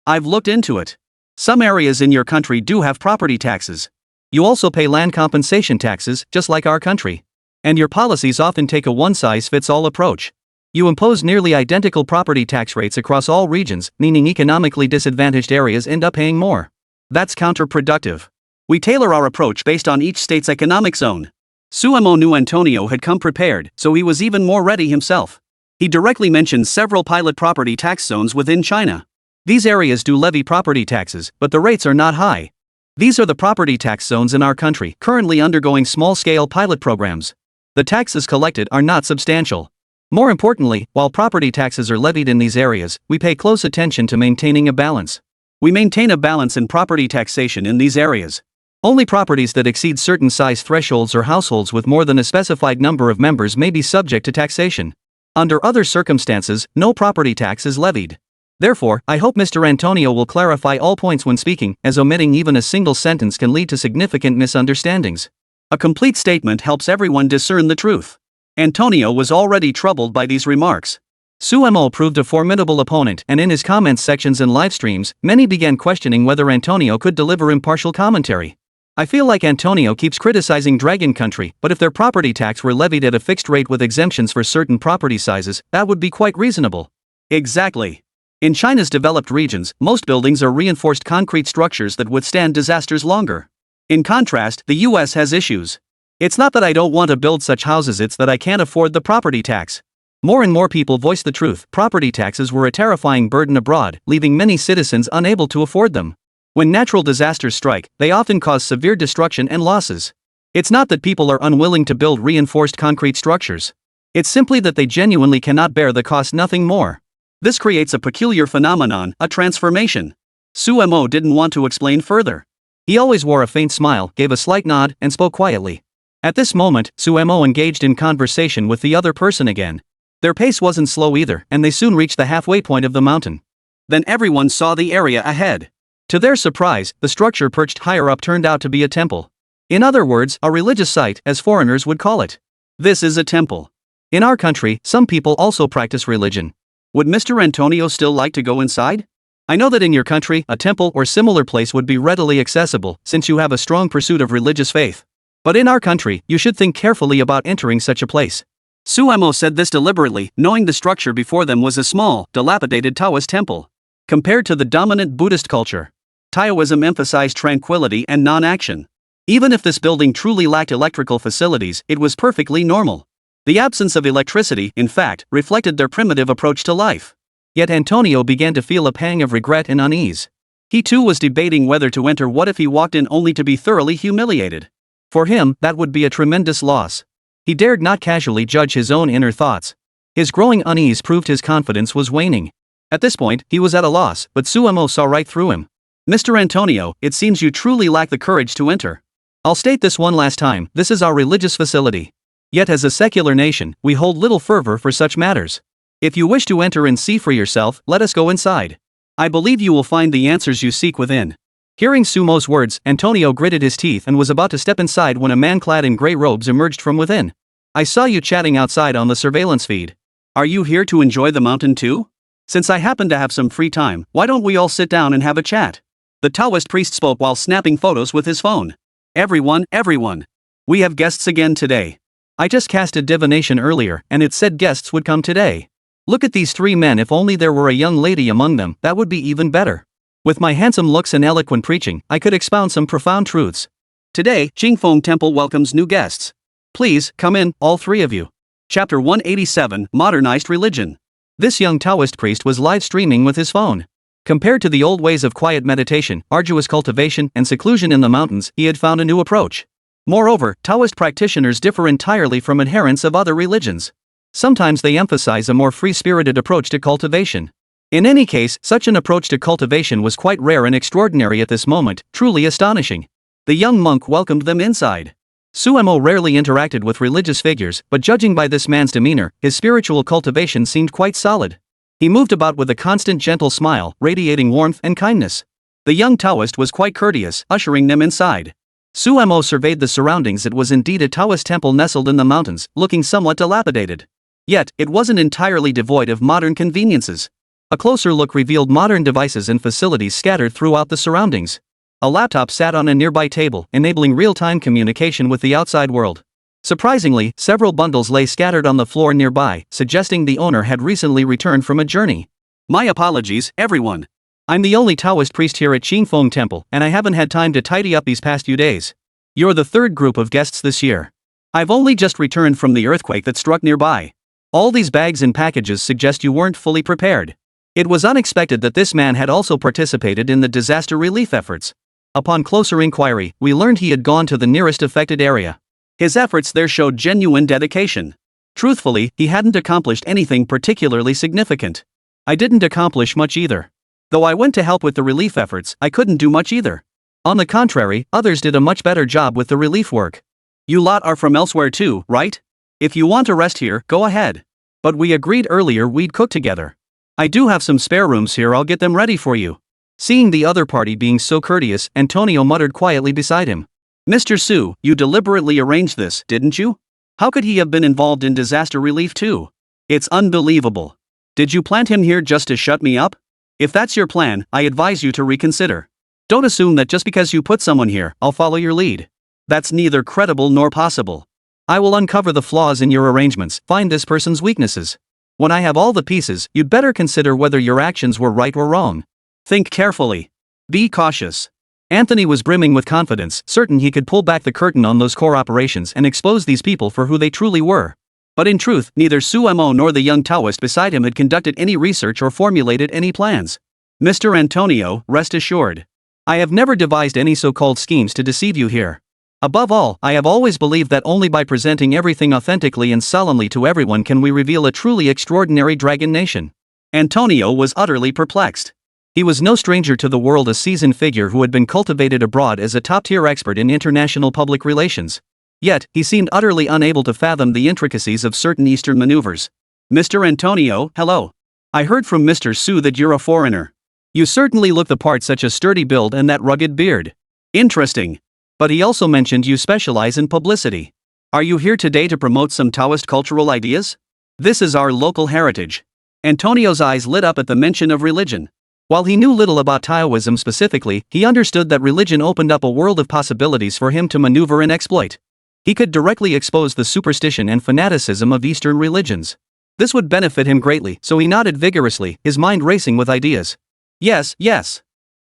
I've looked into it. Some areas in your country do have property taxes. You also pay land compensation taxes, just like our country. And your policies often take a one-size-fits-all approach. You impose nearly identical property tax rates across all regions, meaning economically disadvantaged areas end up paying more. That's counterproductive. We tailor our approach based on each state's economic zone. Suemo knew Antonio had come prepared, so he was even more ready himself. He directly mentioned several pilot property tax zones within China. These areas do levy property taxes, but the rates are not high. These are the property tax zones in our country, currently undergoing small-scale pilot programs. The taxes collected are not substantial. More importantly, while property taxes are levied in these areas, we pay close attention to maintaining a balance. We maintain a balance in property taxation in these areas. Only properties that exceed certain size thresholds or households with more than a specified number of members may be subject to taxation. Under other circumstances, no property tax is levied. Therefore, I hope Mr. Antonio will clarify all points when speaking, as omitting even a single sentence can lead to significant misunderstandings. A complete statement helps everyone discern the truth. Antonio was already troubled by these remarks. Suemo proved a formidable opponent, and in his comments sections and live streams, many began questioning whether Antonio could deliver impartial commentary. I feel like Antonio keeps criticizing Dragon Country, but if their property tax were levied at a fixed rate with exemptions for certain property sizes, that would be quite reasonable. Exactly. In China's developed regions, most buildings are reinforced concrete structures that withstand disasters longer. In contrast, the US has issues. It's not that I don't want to build such houses, it's that I can't afford the property tax. More and more people voice the truth. Property taxes were a terrifying burden abroad, leaving many citizens unable to afford them. When natural disasters strike, they often cause severe destruction and losses. It's not that people are unwilling to build reinforced concrete structures. It's simply that they genuinely cannot bear the cost, nothing more. This creates a peculiar phenomenon, a transformation. Suemo didn't want to explain further. He always wore a faint smile, gave a slight nod, and spoke quietly. At this moment, Suemo engaged in conversation with the other person again. Their pace wasn't slow either, and they soon reached the halfway point of the mountain. Then everyone saw the area ahead. To their surprise, the structure perched higher up turned out to be a temple. In other words, a religious site, as foreigners would call it. This is a temple. In our country, some people also practice religion. Would Mr. Antonio still like to go inside? I know that in your country, a temple or similar place would be readily accessible, since you have a strong pursuit of religious faith. But in our country, you should think carefully about entering such a place. Suemo said this deliberately, knowing the structure before them was a small, dilapidated Taoist temple. Compared to the dominant Buddhist culture, Taoism emphasized tranquility and non-action. Even if this building truly lacked electrical facilities, it was perfectly normal. The absence of electricity, in fact, reflected their primitive approach to life. Yet Antonio began to feel a pang of regret and unease. He too was debating whether to enter. What if he walked in only to be thoroughly humiliated? For him, that would be a tremendous loss. He dared not casually judge his own inner thoughts. His growing unease proved his confidence was waning. At this point, he was at a loss, but Suemo saw right through him. Mr. Antonio, it seems you truly lack the courage to enter. I'll state this one last time, this is our religious facility. Yet as a secular nation, we hold little fervor for such matters. If you wish to enter and see for yourself, let us go inside. I believe you will find the answers you seek within. Hearing Sumo's words, Antonio gritted his teeth and was about to step inside when a man clad in gray robes emerged from within. I saw you chatting outside on the surveillance feed. Are you here to enjoy the mountain too? Since I happen to have some free time, why don't we all sit down and have a chat? The Taoist priest spoke while snapping photos with his phone. Everyone. We have guests again today. I just cast a divination earlier, and it said guests would come today. Look at these three men. If only there were a young lady among them, that would be even better. With my handsome looks and eloquent preaching, I could expound some profound truths. Today, Jingfeng Temple welcomes new guests. Please, come in, all three of you. Chapter 187, Modernized Religion. This young Taoist priest was live streaming with his phone. Compared to the old ways of quiet meditation, arduous cultivation, and seclusion in the mountains, he had found a new approach. Moreover, Taoist practitioners differ entirely from adherents of other religions. Sometimes they emphasize a more free-spirited approach to cultivation. In any case, such an approach to cultivation was quite rare and extraordinary at this moment, truly astonishing. The young monk welcomed them inside. Suemo rarely interacted with religious figures, but judging by this man's demeanor, his spiritual cultivation seemed quite solid. He moved about with a constant gentle smile, radiating warmth and kindness. The young Taoist was quite courteous, ushering them inside. Suemo surveyed the surroundings. It was indeed a Taoist temple nestled in the mountains, looking somewhat dilapidated. Yet, it wasn't entirely devoid of modern conveniences. A closer look revealed modern devices and facilities scattered throughout the surroundings. A laptop sat on a nearby table, enabling real-time communication with the outside world. Surprisingly, several bundles lay scattered on the floor nearby, suggesting the owner had recently returned from a journey. My apologies, everyone. I'm the only Taoist priest here at Qingfeng Temple, and I haven't had time to tidy up these past few days. You're the third group of guests this year. I've only just returned from the earthquake that struck nearby. All these bags and packages suggest you weren't fully prepared. It was unexpected that this man had also participated in the disaster relief efforts. Upon closer inquiry, we learned he had gone to the nearest affected area. His efforts there showed genuine dedication. Truthfully, he hadn't accomplished anything particularly significant. I didn't accomplish much either. Though I went to help with the relief efforts, I couldn't do much either. On the contrary, others did a much better job with the relief work. You lot are from elsewhere too, right? If you want to rest here, go ahead. But we agreed earlier we'd cook together. I do have some spare rooms here, I'll get them ready for you. Seeing the other party being so courteous, Antonio muttered quietly beside him. Mr. Su, you deliberately arranged this, didn't you? How could he have been involved in disaster relief too? It's unbelievable. Did you plant him here just to shut me up? If that's your plan, I advise you to reconsider. Don't assume that just because you put someone here, I'll follow your lead. That's neither credible nor possible. I will uncover the flaws in your arrangements, find this person's weaknesses. When I have all the pieces, you'd better consider whether your actions were right or wrong. Think carefully. Be cautious. Anthony was brimming with confidence, certain he could pull back the curtain on those core operations and expose these people for who they truly were. But in truth, neither Su Mo nor the young Taoist beside him had conducted any research or formulated any plans. Mr. Antonio, rest assured. I have never devised any so-called schemes to deceive you here. Above all, I have always believed that only by presenting everything authentically and solemnly to everyone can we reveal a truly extraordinary dragon nation. Antonio was utterly perplexed. He was no stranger to the world, a seasoned figure who had been cultivated abroad as a top-tier expert in international public relations. Yet, he seemed utterly unable to fathom the intricacies of certain Eastern maneuvers. Mr. Antonio, hello. I heard from Mr. Su that you're a foreigner. You certainly look the part, such a sturdy build and that rugged beard. Interesting. But he also mentioned you specialize in publicity. Are you here today to promote some Taoist cultural ideas? This is our local heritage. Antonio's eyes lit up at the mention of religion. While he knew little about Taoism specifically, he understood that religion opened up a world of possibilities for him to maneuver and exploit. He could directly expose the superstition and fanaticism of Eastern religions. This would benefit him greatly, so he nodded vigorously, his mind racing with ideas. Yes.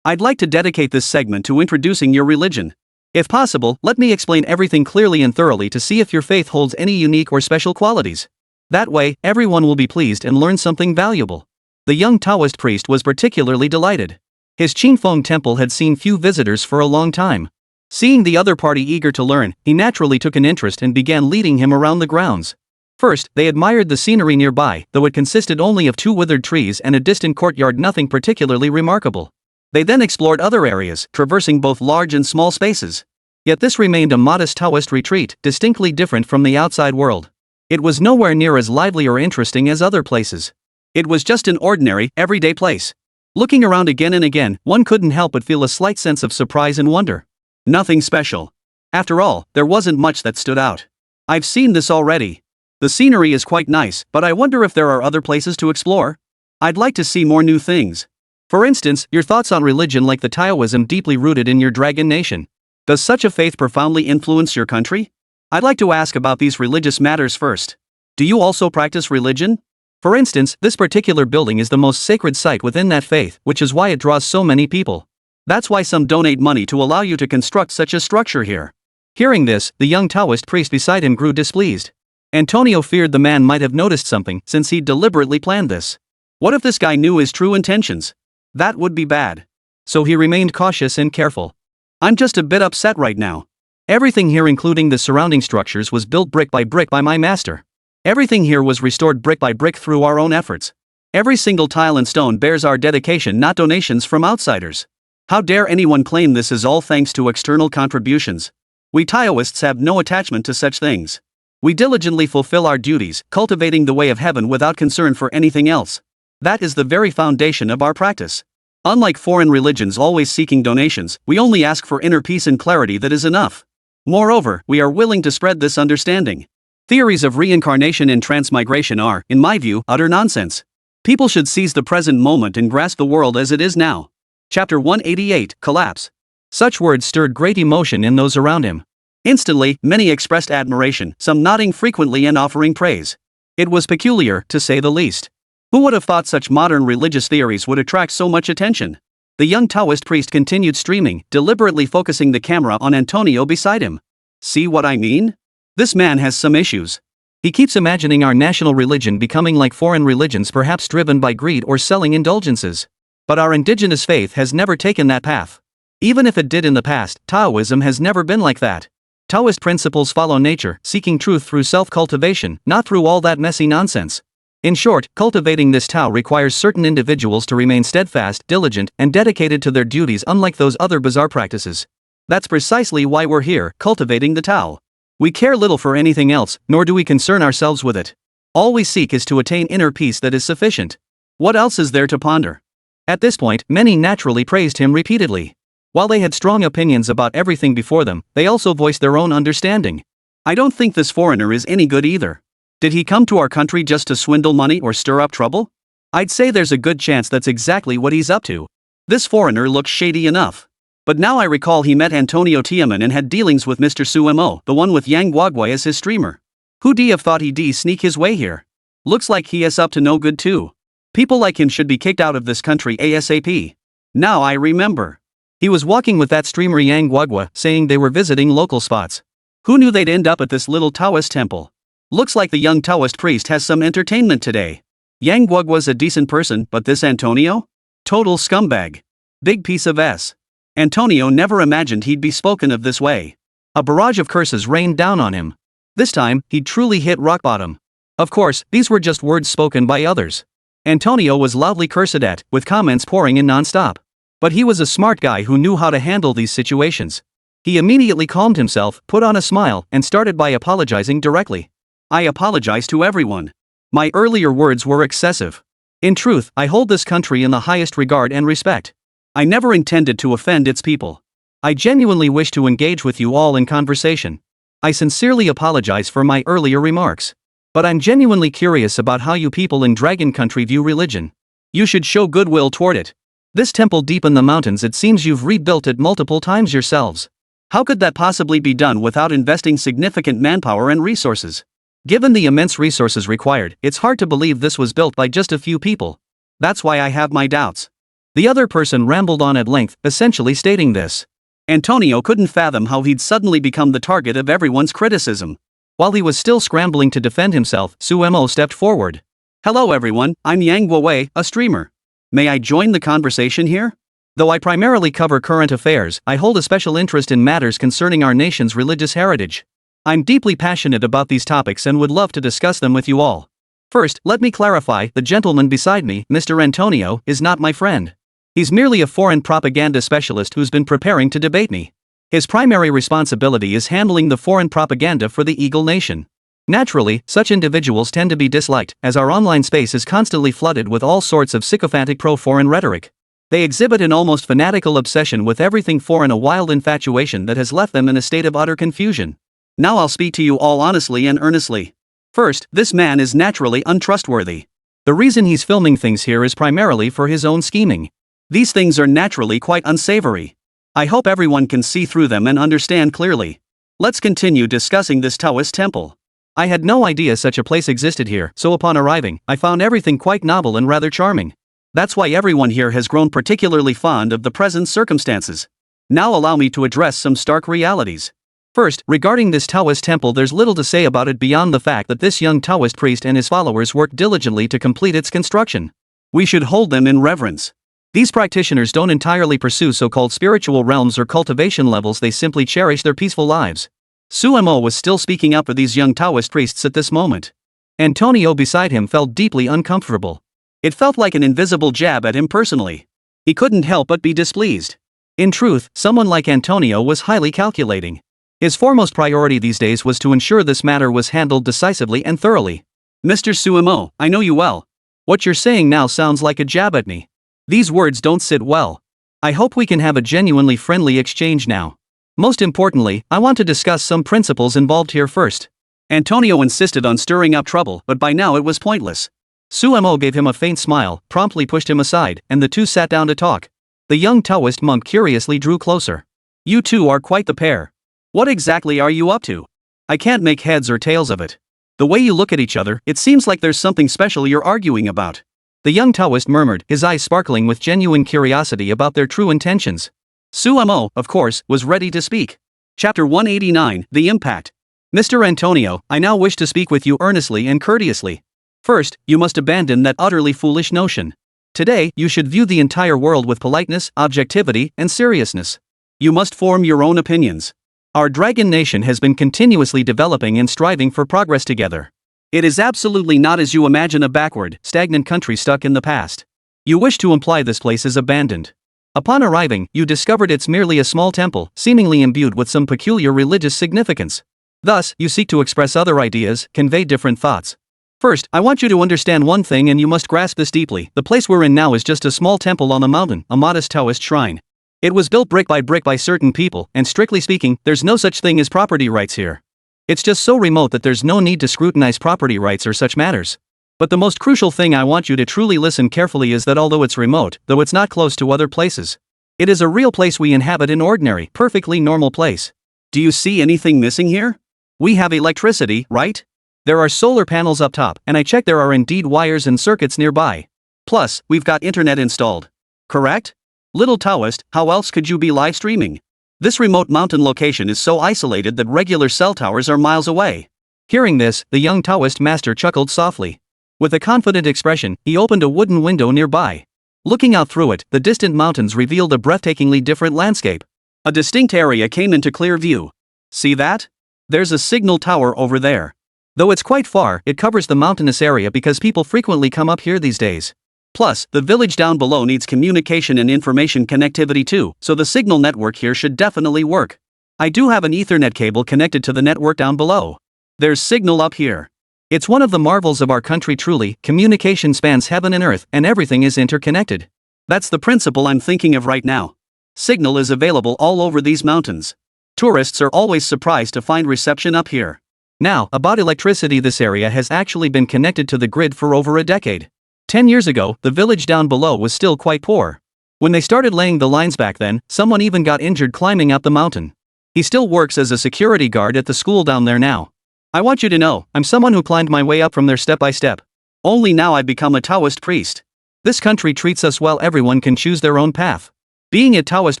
I'd like to dedicate this segment to introducing your religion. If possible, let me explain everything clearly and thoroughly to see if your faith holds any unique or special qualities. That way, everyone will be pleased and learn something valuable. The young Taoist priest was particularly delighted. His Qingfeng temple had seen few visitors for a long time. Seeing the other party eager to learn, he naturally took an interest and began leading him around the grounds. First, they admired the scenery nearby, though it consisted only of 2 withered trees and a distant courtyard, nothing particularly remarkable. They then explored other areas, traversing both large and small spaces. Yet this remained a modest Taoist retreat, distinctly different from the outside world. It was nowhere near as lively or interesting as other places. It was just an ordinary, everyday place. Looking around again and again, one couldn't help but feel a slight sense of surprise and wonder. Nothing special. After all, there wasn't much that stood out. I've seen this already. The scenery is quite nice, but I wonder if there are other places to explore. I'd like to see more new things. For instance, your thoughts on religion, like the Taoism deeply rooted in your dragon nation. Does such a faith profoundly influence your country? I'd like to ask about these religious matters first. Do you also practice religion? For instance, this particular building is the most sacred site within that faith, which is why it draws so many people. That's why some donate money to allow you to construct such a structure here. Hearing this, the young Taoist priest beside him grew displeased. Antonio feared the man might have noticed something, since he'd deliberately planned this. What if this guy knew his true intentions? That would be bad. So he remained cautious and careful. I'm just a bit upset right now. Everything here, including the surrounding structures, was built brick by my master. Everything here was restored brick by brick through our own efforts. Every single tile and stone bears our dedication, not donations from outsiders. How dare anyone claim this is all thanks to external contributions? We Taoists have no attachment to such things. We diligently fulfill our duties, cultivating the way of heaven without concern for anything else. That is the very foundation of our practice. Unlike foreign religions always seeking donations, we only ask for inner peace and clarity that is enough. Moreover, we are willing to spread this understanding. Theories of reincarnation and transmigration are, in my view, utter nonsense. People should seize the present moment and grasp the world as it is now. Chapter 188, Collapse. Such words stirred great emotion in those around him. Instantly, many expressed admiration, some nodding frequently and offering praise. It was peculiar, to say the least. Who would have thought such modern religious theories would attract so much attention? The young Taoist priest continued streaming, deliberately focusing the camera on Antonio beside him. See what I mean? This man has some issues. He keeps imagining our national religion becoming like foreign religions, perhaps driven by greed or selling indulgences. But our indigenous faith has never taken that path. Even if it did in the past, Taoism has never been like that. Taoist principles follow nature, seeking truth through self-cultivation, not through all that messy nonsense. In short, cultivating this Tao requires certain individuals to remain steadfast, diligent, and dedicated to their duties, unlike those other bizarre practices. That's precisely why we're here, cultivating the Tao. We care little for anything else, nor do we concern ourselves with it. All we seek is to attain inner peace that is sufficient. What else is there to ponder? At this point, many naturally praised him repeatedly. While they had strong opinions about everything before them, they also voiced their own understanding. I don't think this foreigner is any good either. Did he come to our country just to swindle money or stir up trouble? I'd say there's a good chance that's exactly what he's up to. This foreigner looks shady enough. But now I recall he met Antonio Tiaman and had dealings with Mr. Sumo, the one with Yang Guagua as his streamer. Who'd have thought he'd sneak his way here? Looks like he is up to no good too. People like him should be kicked out of this country ASAP. Now I remember. He was walking with that streamer Yang Guagua, saying they were visiting local spots. Who knew they'd end up at this little Taoist temple? Looks like the young Taoist priest has some entertainment today. Yang Guagua's a decent person, but this Antonio? Total scumbag. Big piece of S. Antonio never imagined he'd be spoken of this way. A barrage of curses rained down on him. This time, he'd truly hit rock bottom. Of course, these were just words spoken by others. Antonio was loudly cursed at, with comments pouring in non-stop. But he was a smart guy who knew how to handle these situations. He immediately calmed himself, put on a smile, and started by apologizing directly. I apologize to everyone. My earlier words were excessive. In truth, I hold this country in the highest regard and respect. I never intended to offend its people. I genuinely wish to engage with you all in conversation. I sincerely apologize for my earlier remarks. But I'm genuinely curious about how you people in Dragon Country view religion. You should show goodwill toward it. This temple deep in the mountains, it seems you've rebuilt it multiple times yourselves. How could that possibly be done without investing significant manpower and resources? Given the immense resources required, it's hard to believe this was built by just a few people. That's why I have my doubts. The other person rambled on at length, essentially stating this. Antonio couldn't fathom how he'd suddenly become the target of everyone's criticism. While he was still scrambling to defend himself, Sumo stepped forward. Hello everyone, I'm Yang Guowei, a streamer. May I join the conversation here? Though I primarily cover current affairs, I hold a special interest in matters concerning our nation's religious heritage. I'm deeply passionate about these topics and would love to discuss them with you all. First, let me clarify, the gentleman beside me, Mr. Antonio, is not my friend. He's merely a foreign propaganda specialist who's been preparing to debate me. His primary responsibility is handling the foreign propaganda for the Eagle Nation. Naturally, such individuals tend to be disliked, as our online space is constantly flooded with all sorts of sycophantic pro-foreign rhetoric. They exhibit an almost fanatical obsession with everything foreign, a wild infatuation that has left them in a state of utter confusion. Now I'll speak to you all honestly and earnestly. First, this man is naturally untrustworthy. The reason he's filming things here is primarily for his own scheming. These things are naturally quite unsavory. I hope everyone can see through them and understand clearly. Let's continue discussing this Taoist temple. I had no idea such a place existed here, so upon arriving, I found everything quite novel and rather charming. That's why everyone here has grown particularly fond of the present circumstances. Now allow me to address some stark realities. First, regarding this Taoist temple, there's little to say about it beyond the fact that this young Taoist priest and his followers worked diligently to complete its construction. We should hold them in reverence. These practitioners don't entirely pursue so-called spiritual realms or cultivation levels, they simply cherish their peaceful lives. Sumo was still speaking up for these young Taoist priests at this moment. Antonio beside him felt deeply uncomfortable. It felt like an invisible jab at him personally. He couldn't help but be displeased. In truth, someone like Antonio was highly calculating. His foremost priority these days was to ensure this matter was handled decisively and thoroughly. Mr. Sumo, I know you well. What you're saying now sounds like a jab at me. These words don't sit well. I hope we can have a genuinely friendly exchange now. Most importantly, I want to discuss some principles involved here first. Antonio insisted on stirring up trouble, but by now it was pointless. Sumo gave him a faint smile, promptly pushed him aside, and the two sat down to talk. The young Taoist monk curiously drew closer. You two are quite the pair. What exactly are you up to? I can't make heads or tails of it. The way you look at each other, it seems like there's something special you're arguing about. The young Taoist murmured, his eyes sparkling with genuine curiosity about their true intentions. Sumo, of course, was ready to speak. Chapter 189, The Impact. Mr. Antonio, I now wish to speak with you earnestly and courteously. First, you must abandon that utterly foolish notion. Today, you should view the entire world with politeness, objectivity, and seriousness. You must form your own opinions. Our dragon nation has been continuously developing and striving for progress together. It is absolutely not as you imagine a backward, stagnant country stuck in the past. You wish to imply this place is abandoned. Upon arriving, you discovered it's merely a small temple, seemingly imbued with some peculiar religious significance. Thus, you seek to express other ideas, convey different thoughts. First, I want you to understand one thing, and you must grasp this deeply. The place we're in now is just a small temple on the mountain, a modest Taoist shrine. It was built brick by certain people, and strictly speaking, there's no such thing as property rights here. It's just so remote that there's no need to scrutinize property rights or such matters. But the most crucial thing I want you to truly listen carefully is that although it's remote, though it's not close to other places, it is a real place we inhabit, an ordinary, perfectly normal place. Do you see anything missing here? We have electricity, right? There are solar panels up top, and I checked there are indeed wires and circuits nearby. Plus, we've got internet installed. Correct? Little Taoist, how else could you be live streaming? This remote mountain location is so isolated that regular cell towers are miles away. Hearing this, the young Taoist master chuckled softly. With a confident expression, he opened a wooden window nearby. Looking out through it, the distant mountains revealed a breathtakingly different landscape. A distinct area came into clear view. See that? There's a signal tower over there. Though it's quite far, it covers the mountainous area because people frequently come up here these days. Plus, the village down below needs communication and information connectivity too, so the signal network here should definitely work. I do have an Ethernet cable connected to the network down below. There's signal up here. It's one of the marvels of our country, truly. Communication spans heaven and earth, and everything is interconnected. That's the principle I'm thinking of right now. Signal is available all over these mountains. Tourists are always surprised to find reception up here. Now, about electricity, this area has actually been connected to the grid for over a decade. 10 years ago, the village down below was still quite poor. When they started laying the lines back then, someone even got injured climbing up the mountain. He still works as a security guard at the school down there now. I want you to know, I'm someone who climbed my way up from there step by step. Only now I've become a Taoist priest. This country treats us well, everyone can choose their own path. Being a Taoist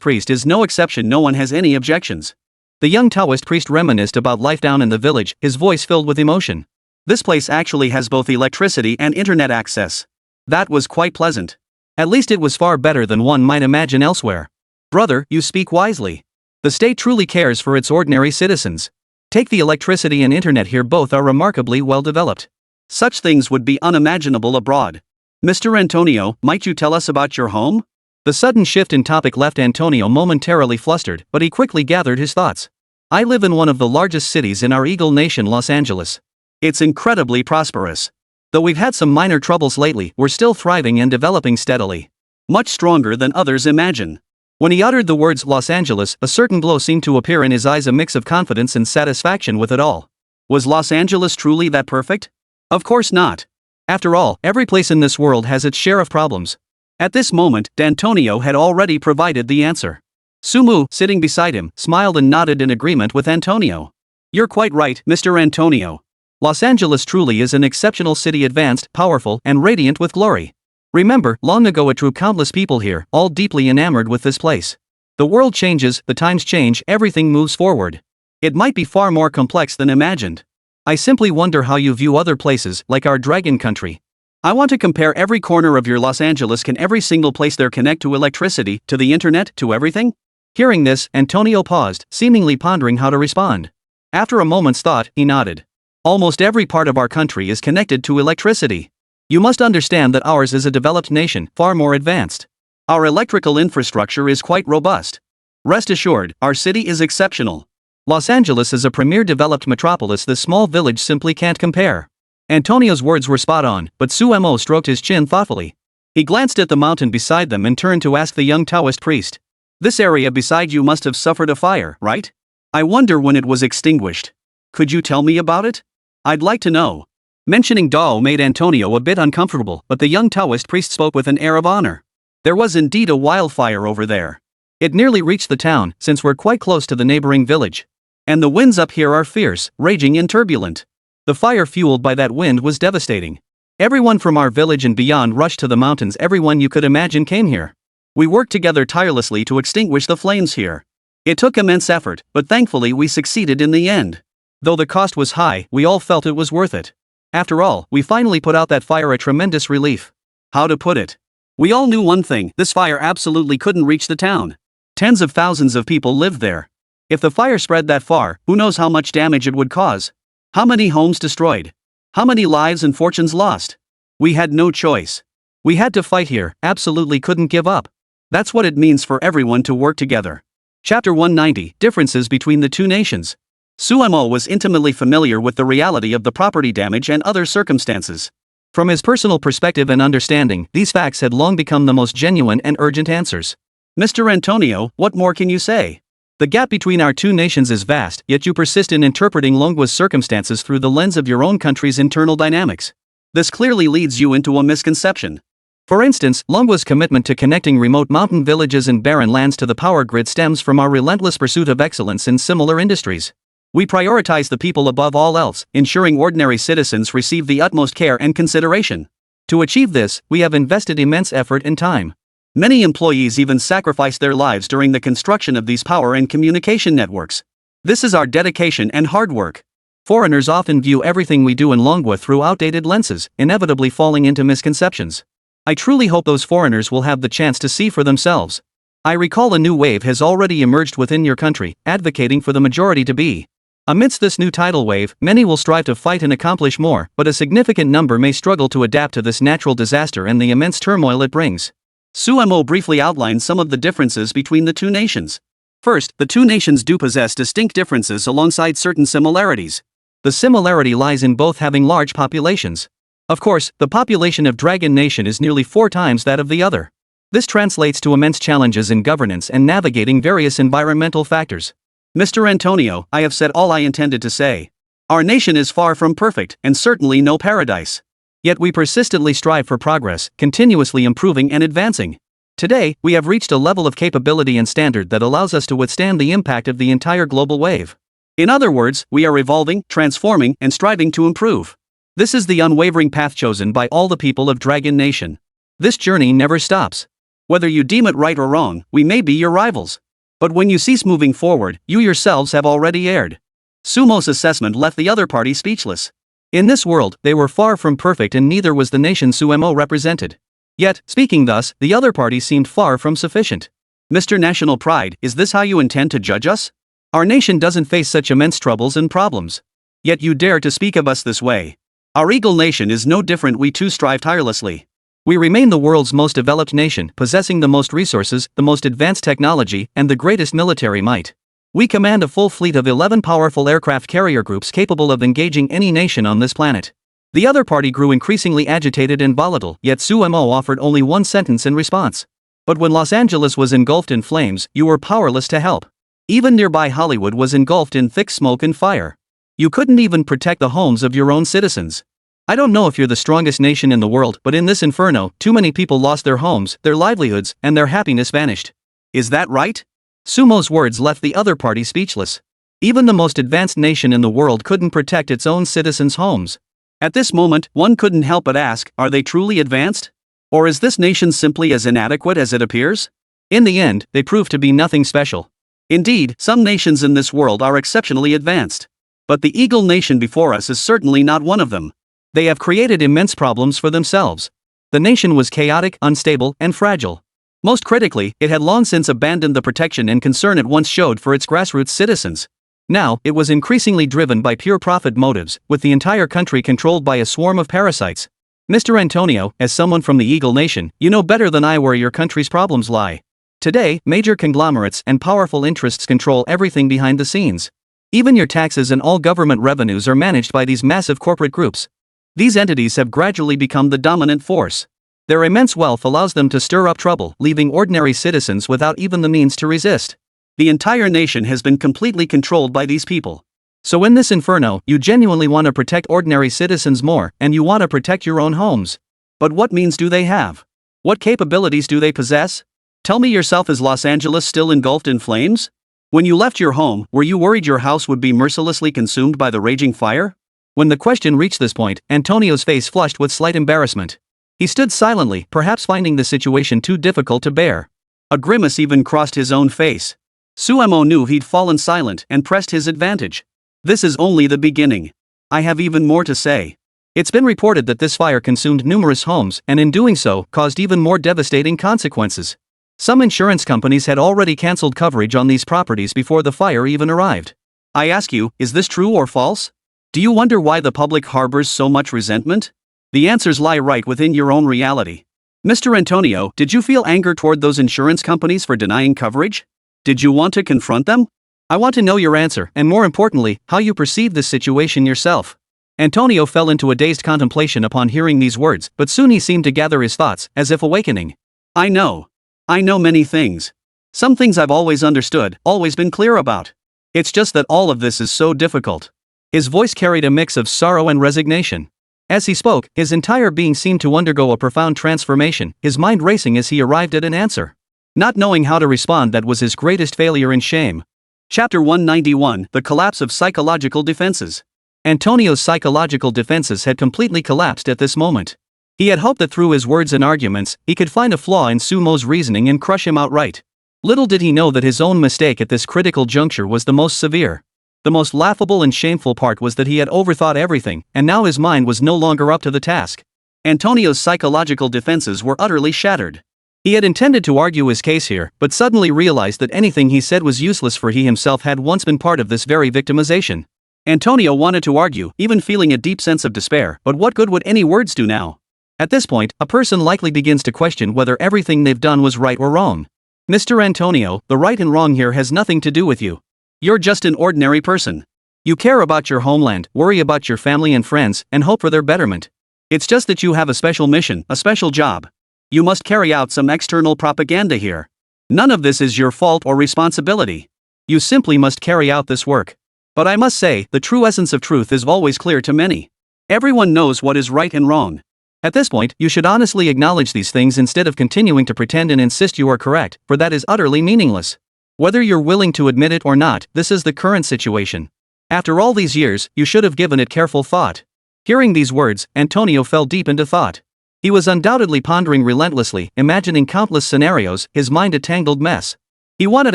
priest is no exception, no one has any objections. The young Taoist priest reminisced about life down in the village, his voice filled with emotion. This place actually has both electricity and internet access. That was quite pleasant. At least it was far better than one might imagine elsewhere. Brother, you speak wisely. The state truly cares for its ordinary citizens. Take the electricity and internet here, both are remarkably well developed. Such things would be unimaginable abroad. Mr. Antonio, might you tell us about your home? The sudden shift in topic left Antonio momentarily flustered, but he quickly gathered his thoughts. I live in one of the largest cities in our eagle nation, Los Angeles. It's incredibly prosperous. Though we've had some minor troubles lately, we're still thriving and developing steadily. Much stronger than others imagine. When he uttered the words Los Angeles, a certain glow seemed to appear in his eyes, a mix of confidence and satisfaction with it all. Was Los Angeles truly that perfect? Of course not. After all, every place in this world has its share of problems. At this moment, D'Antonio had already provided the answer. Sumu, sitting beside him, smiled and nodded in agreement with Antonio. You're quite right, Mr. Antonio. Los Angeles truly is an exceptional city, advanced, powerful, and radiant with glory. Remember, long ago it drew countless people here, all deeply enamored with this place. The world changes, the times change, everything moves forward. It might be far more complex than imagined. I simply wonder how you view other places, like our dragon country. I want to compare every corner of your Los Angeles. Can every single place there connect to electricity, to the internet, to everything? Hearing this, Antonio paused, seemingly pondering how to respond. After a moment's thought, he nodded. Almost every part of our country is connected to electricity. You must understand that ours is a developed nation, far more advanced. Our electrical infrastructure is quite robust. Rest assured, our city is exceptional. Los Angeles is a premier developed metropolis this small village simply can't compare. Antonio's words were spot on, but Sumo stroked his chin thoughtfully. He glanced at the mountain beside them and turned to ask the young Taoist priest. This area beside you must have suffered a fire, right? I wonder when it was extinguished. Could you tell me about it? I'd like to know. Mentioning Dao made Antonio a bit uncomfortable, but the young Taoist priest spoke with an air of honor. There was indeed a wildfire over there. It nearly reached the town, since we're quite close to the neighboring village. And the winds up here are fierce, raging and turbulent. The fire fueled by that wind was devastating. Everyone from our village and beyond rushed to the mountains. Everyone you could imagine came here. We worked together tirelessly to extinguish the flames here. It took immense effort, but thankfully we succeeded in the end. Though the cost was high, we all felt it was worth it. After all, we finally put out that fire, a tremendous relief. How to put it? We all knew one thing: this fire absolutely couldn't reach the town. Tens of thousands of people lived there. If the fire spread that far, who knows how much damage it would cause? How many homes destroyed? How many lives and fortunes lost? We had no choice. We had to fight here, absolutely couldn't give up. That's what it means for everyone to work together. Chapter 190: Differences between the two nations. Suemo was intimately familiar with the reality of the property damage and other circumstances. From his personal perspective and understanding, these facts had long become the most genuine and urgent answers. Mr. Antonio, what more can you say? The gap between our two nations is vast, yet you persist in interpreting Longwa's circumstances through the lens of your own country's internal dynamics. This clearly leads you into a misconception. For instance, Longwa's commitment to connecting remote mountain villages and barren lands to the power grid stems from our relentless pursuit of excellence in similar industries. We prioritize the people above all else, ensuring ordinary citizens receive the utmost care and consideration. To achieve this, we have invested immense effort and time. Many employees even sacrificed their lives during the construction of these power and communication networks. This is our dedication and hard work. Foreigners often view everything we do in Longwa through outdated lenses, inevitably falling into misconceptions. I truly hope those foreigners will have the chance to see for themselves. I recall a new wave has already emerged within your country, advocating for the majority to be. Amidst this new tidal wave, many will strive to fight and accomplish more, but a significant number may struggle to adapt to this natural disaster and the immense turmoil it brings. Suemo briefly outlined some of the differences between the two nations. First, the two nations do possess distinct differences alongside certain similarities. The similarity lies in both having large populations. Of course, the population of Dragon Nation is nearly 4 times that of the other. This translates to immense challenges in governance and navigating various environmental factors. Mr. Antonio, I have said all I intended to say. Our nation is far from perfect, and certainly no paradise. Yet we persistently strive for progress, continuously improving and advancing. Today, we have reached a level of capability and standard that allows us to withstand the impact of the entire global wave. In other words, we are evolving, transforming, and striving to improve. This is the unwavering path chosen by all the people of Dragon Nation. This journey never stops. Whether you deem it right or wrong, we may be your rivals. But when you cease moving forward, you yourselves have already erred. Sumo's assessment left the other party speechless. In this world, they were far from perfect, and neither was the nation Suemo represented. Yet, speaking thus, the other party seemed far from sufficient. Mr. National Pride, is this how you intend to judge us? Our nation doesn't face such immense troubles and problems. Yet you dare to speak of us this way. Our Eagle Nation is no different. We too strive tirelessly. We remain the world's most developed nation, possessing the most resources, the most advanced technology, and the greatest military might. We command a full fleet of 11 powerful aircraft carrier groups capable of engaging any nation on this planet. The other party grew increasingly agitated and volatile, yet Suemo offered only one sentence in response. But when Los Angeles was engulfed in flames, you were powerless to help. Even nearby Hollywood was engulfed in thick smoke and fire. You couldn't even protect the homes of your own citizens. I don't know if you're the strongest nation in the world, but in this inferno, too many people lost their homes, their livelihoods, and their happiness vanished. Is that right? Sumo's words left the other party speechless. Even the most advanced nation in the world couldn't protect its own citizens' homes. At this moment, one couldn't help but ask, are they truly advanced? Or is this nation simply as inadequate as it appears? In the end, they proved to be nothing special. Indeed, some nations in this world are exceptionally advanced. But the Eagle Nation before us is certainly not one of them. They have created immense problems for themselves. The nation was chaotic, unstable, and fragile. Most critically, it had long since abandoned the protection and concern it once showed for its grassroots citizens. Now, it was increasingly driven by pure profit motives, with the entire country controlled by a swarm of parasites. Mr. Antonio, as someone from the Eagle Nation, you know better than I where your country's problems lie. Today, major conglomerates and powerful interests control everything behind the scenes. Even your taxes and all government revenues are managed by these massive corporate groups. These entities have gradually become the dominant force. Their immense wealth allows them to stir up trouble, leaving ordinary citizens without even the means to resist. The entire nation has been completely controlled by these people. So in this inferno, you genuinely want to protect ordinary citizens more, and you want to protect your own homes. But what means do they have? What capabilities do they possess? Tell me yourself, is Los Angeles still engulfed in flames? When you left your home, were you worried your house would be mercilessly consumed by the raging fire? When the question reached this point, Antonio's face flushed with slight embarrassment. He stood silently, perhaps finding the situation too difficult to bear. A grimace even crossed his own face. Suemo knew he'd fallen silent and pressed his advantage. This is only the beginning. I have even more to say. It's been reported that this fire consumed numerous homes and in doing so caused even more devastating consequences. Some insurance companies had already cancelled coverage on these properties before the fire even arrived. I ask you, is this true or false? Do you wonder why the public harbors so much resentment? The answers lie right within your own reality. Mr. Antonio, did you feel anger toward those insurance companies for denying coverage? Did you want to confront them? I want to know your answer, and more importantly, how you perceive this situation yourself. Antonio fell into a dazed contemplation upon hearing these words, but soon he seemed to gather his thoughts, as if awakening. I know many things. Some things I've always understood, always been clear about. It's just that all of this is so difficult. His voice carried a mix of sorrow and resignation. As he spoke, his entire being seemed to undergo a profound transformation, his mind racing as he arrived at an answer. Not knowing how to respond, that was his greatest failure and shame. Chapter 191, The Collapse of Psychological Defenses. Antonio's psychological defenses had completely collapsed at this moment. He had hoped that through his words and arguments, he could find a flaw in Sumo's reasoning and crush him outright. Little did he know that his own mistake at this critical juncture was the most severe. The most laughable and shameful part was that he had overthought everything, and now his mind was no longer up to the task. Antonio's psychological defenses were utterly shattered. He had intended to argue his case here, but suddenly realized that anything he said was useless, for he himself had once been part of this very victimization. Antonio wanted to argue, even feeling a deep sense of despair, but what good would any words do now? At this point, a person likely begins to question whether everything they've done was right or wrong. Mr. Antonio, the right and wrong here has nothing to do with you. You're just an ordinary person. You care about your homeland, worry about your family and friends, and hope for their betterment. It's just that you have a special mission, a special job. You must carry out some external propaganda here. None of this is your fault or responsibility. You simply must carry out this work. But I must say, the true essence of truth is always clear to many. Everyone knows what is right and wrong. At this point, you should honestly acknowledge these things instead of continuing to pretend and insist you are correct, for that is utterly meaningless. Whether you're willing to admit it or not, this is the current situation. After all these years, you should have given it careful thought. Hearing these words, Antonio fell deep into thought. He was undoubtedly pondering relentlessly, imagining countless scenarios, his mind a tangled mess. He wanted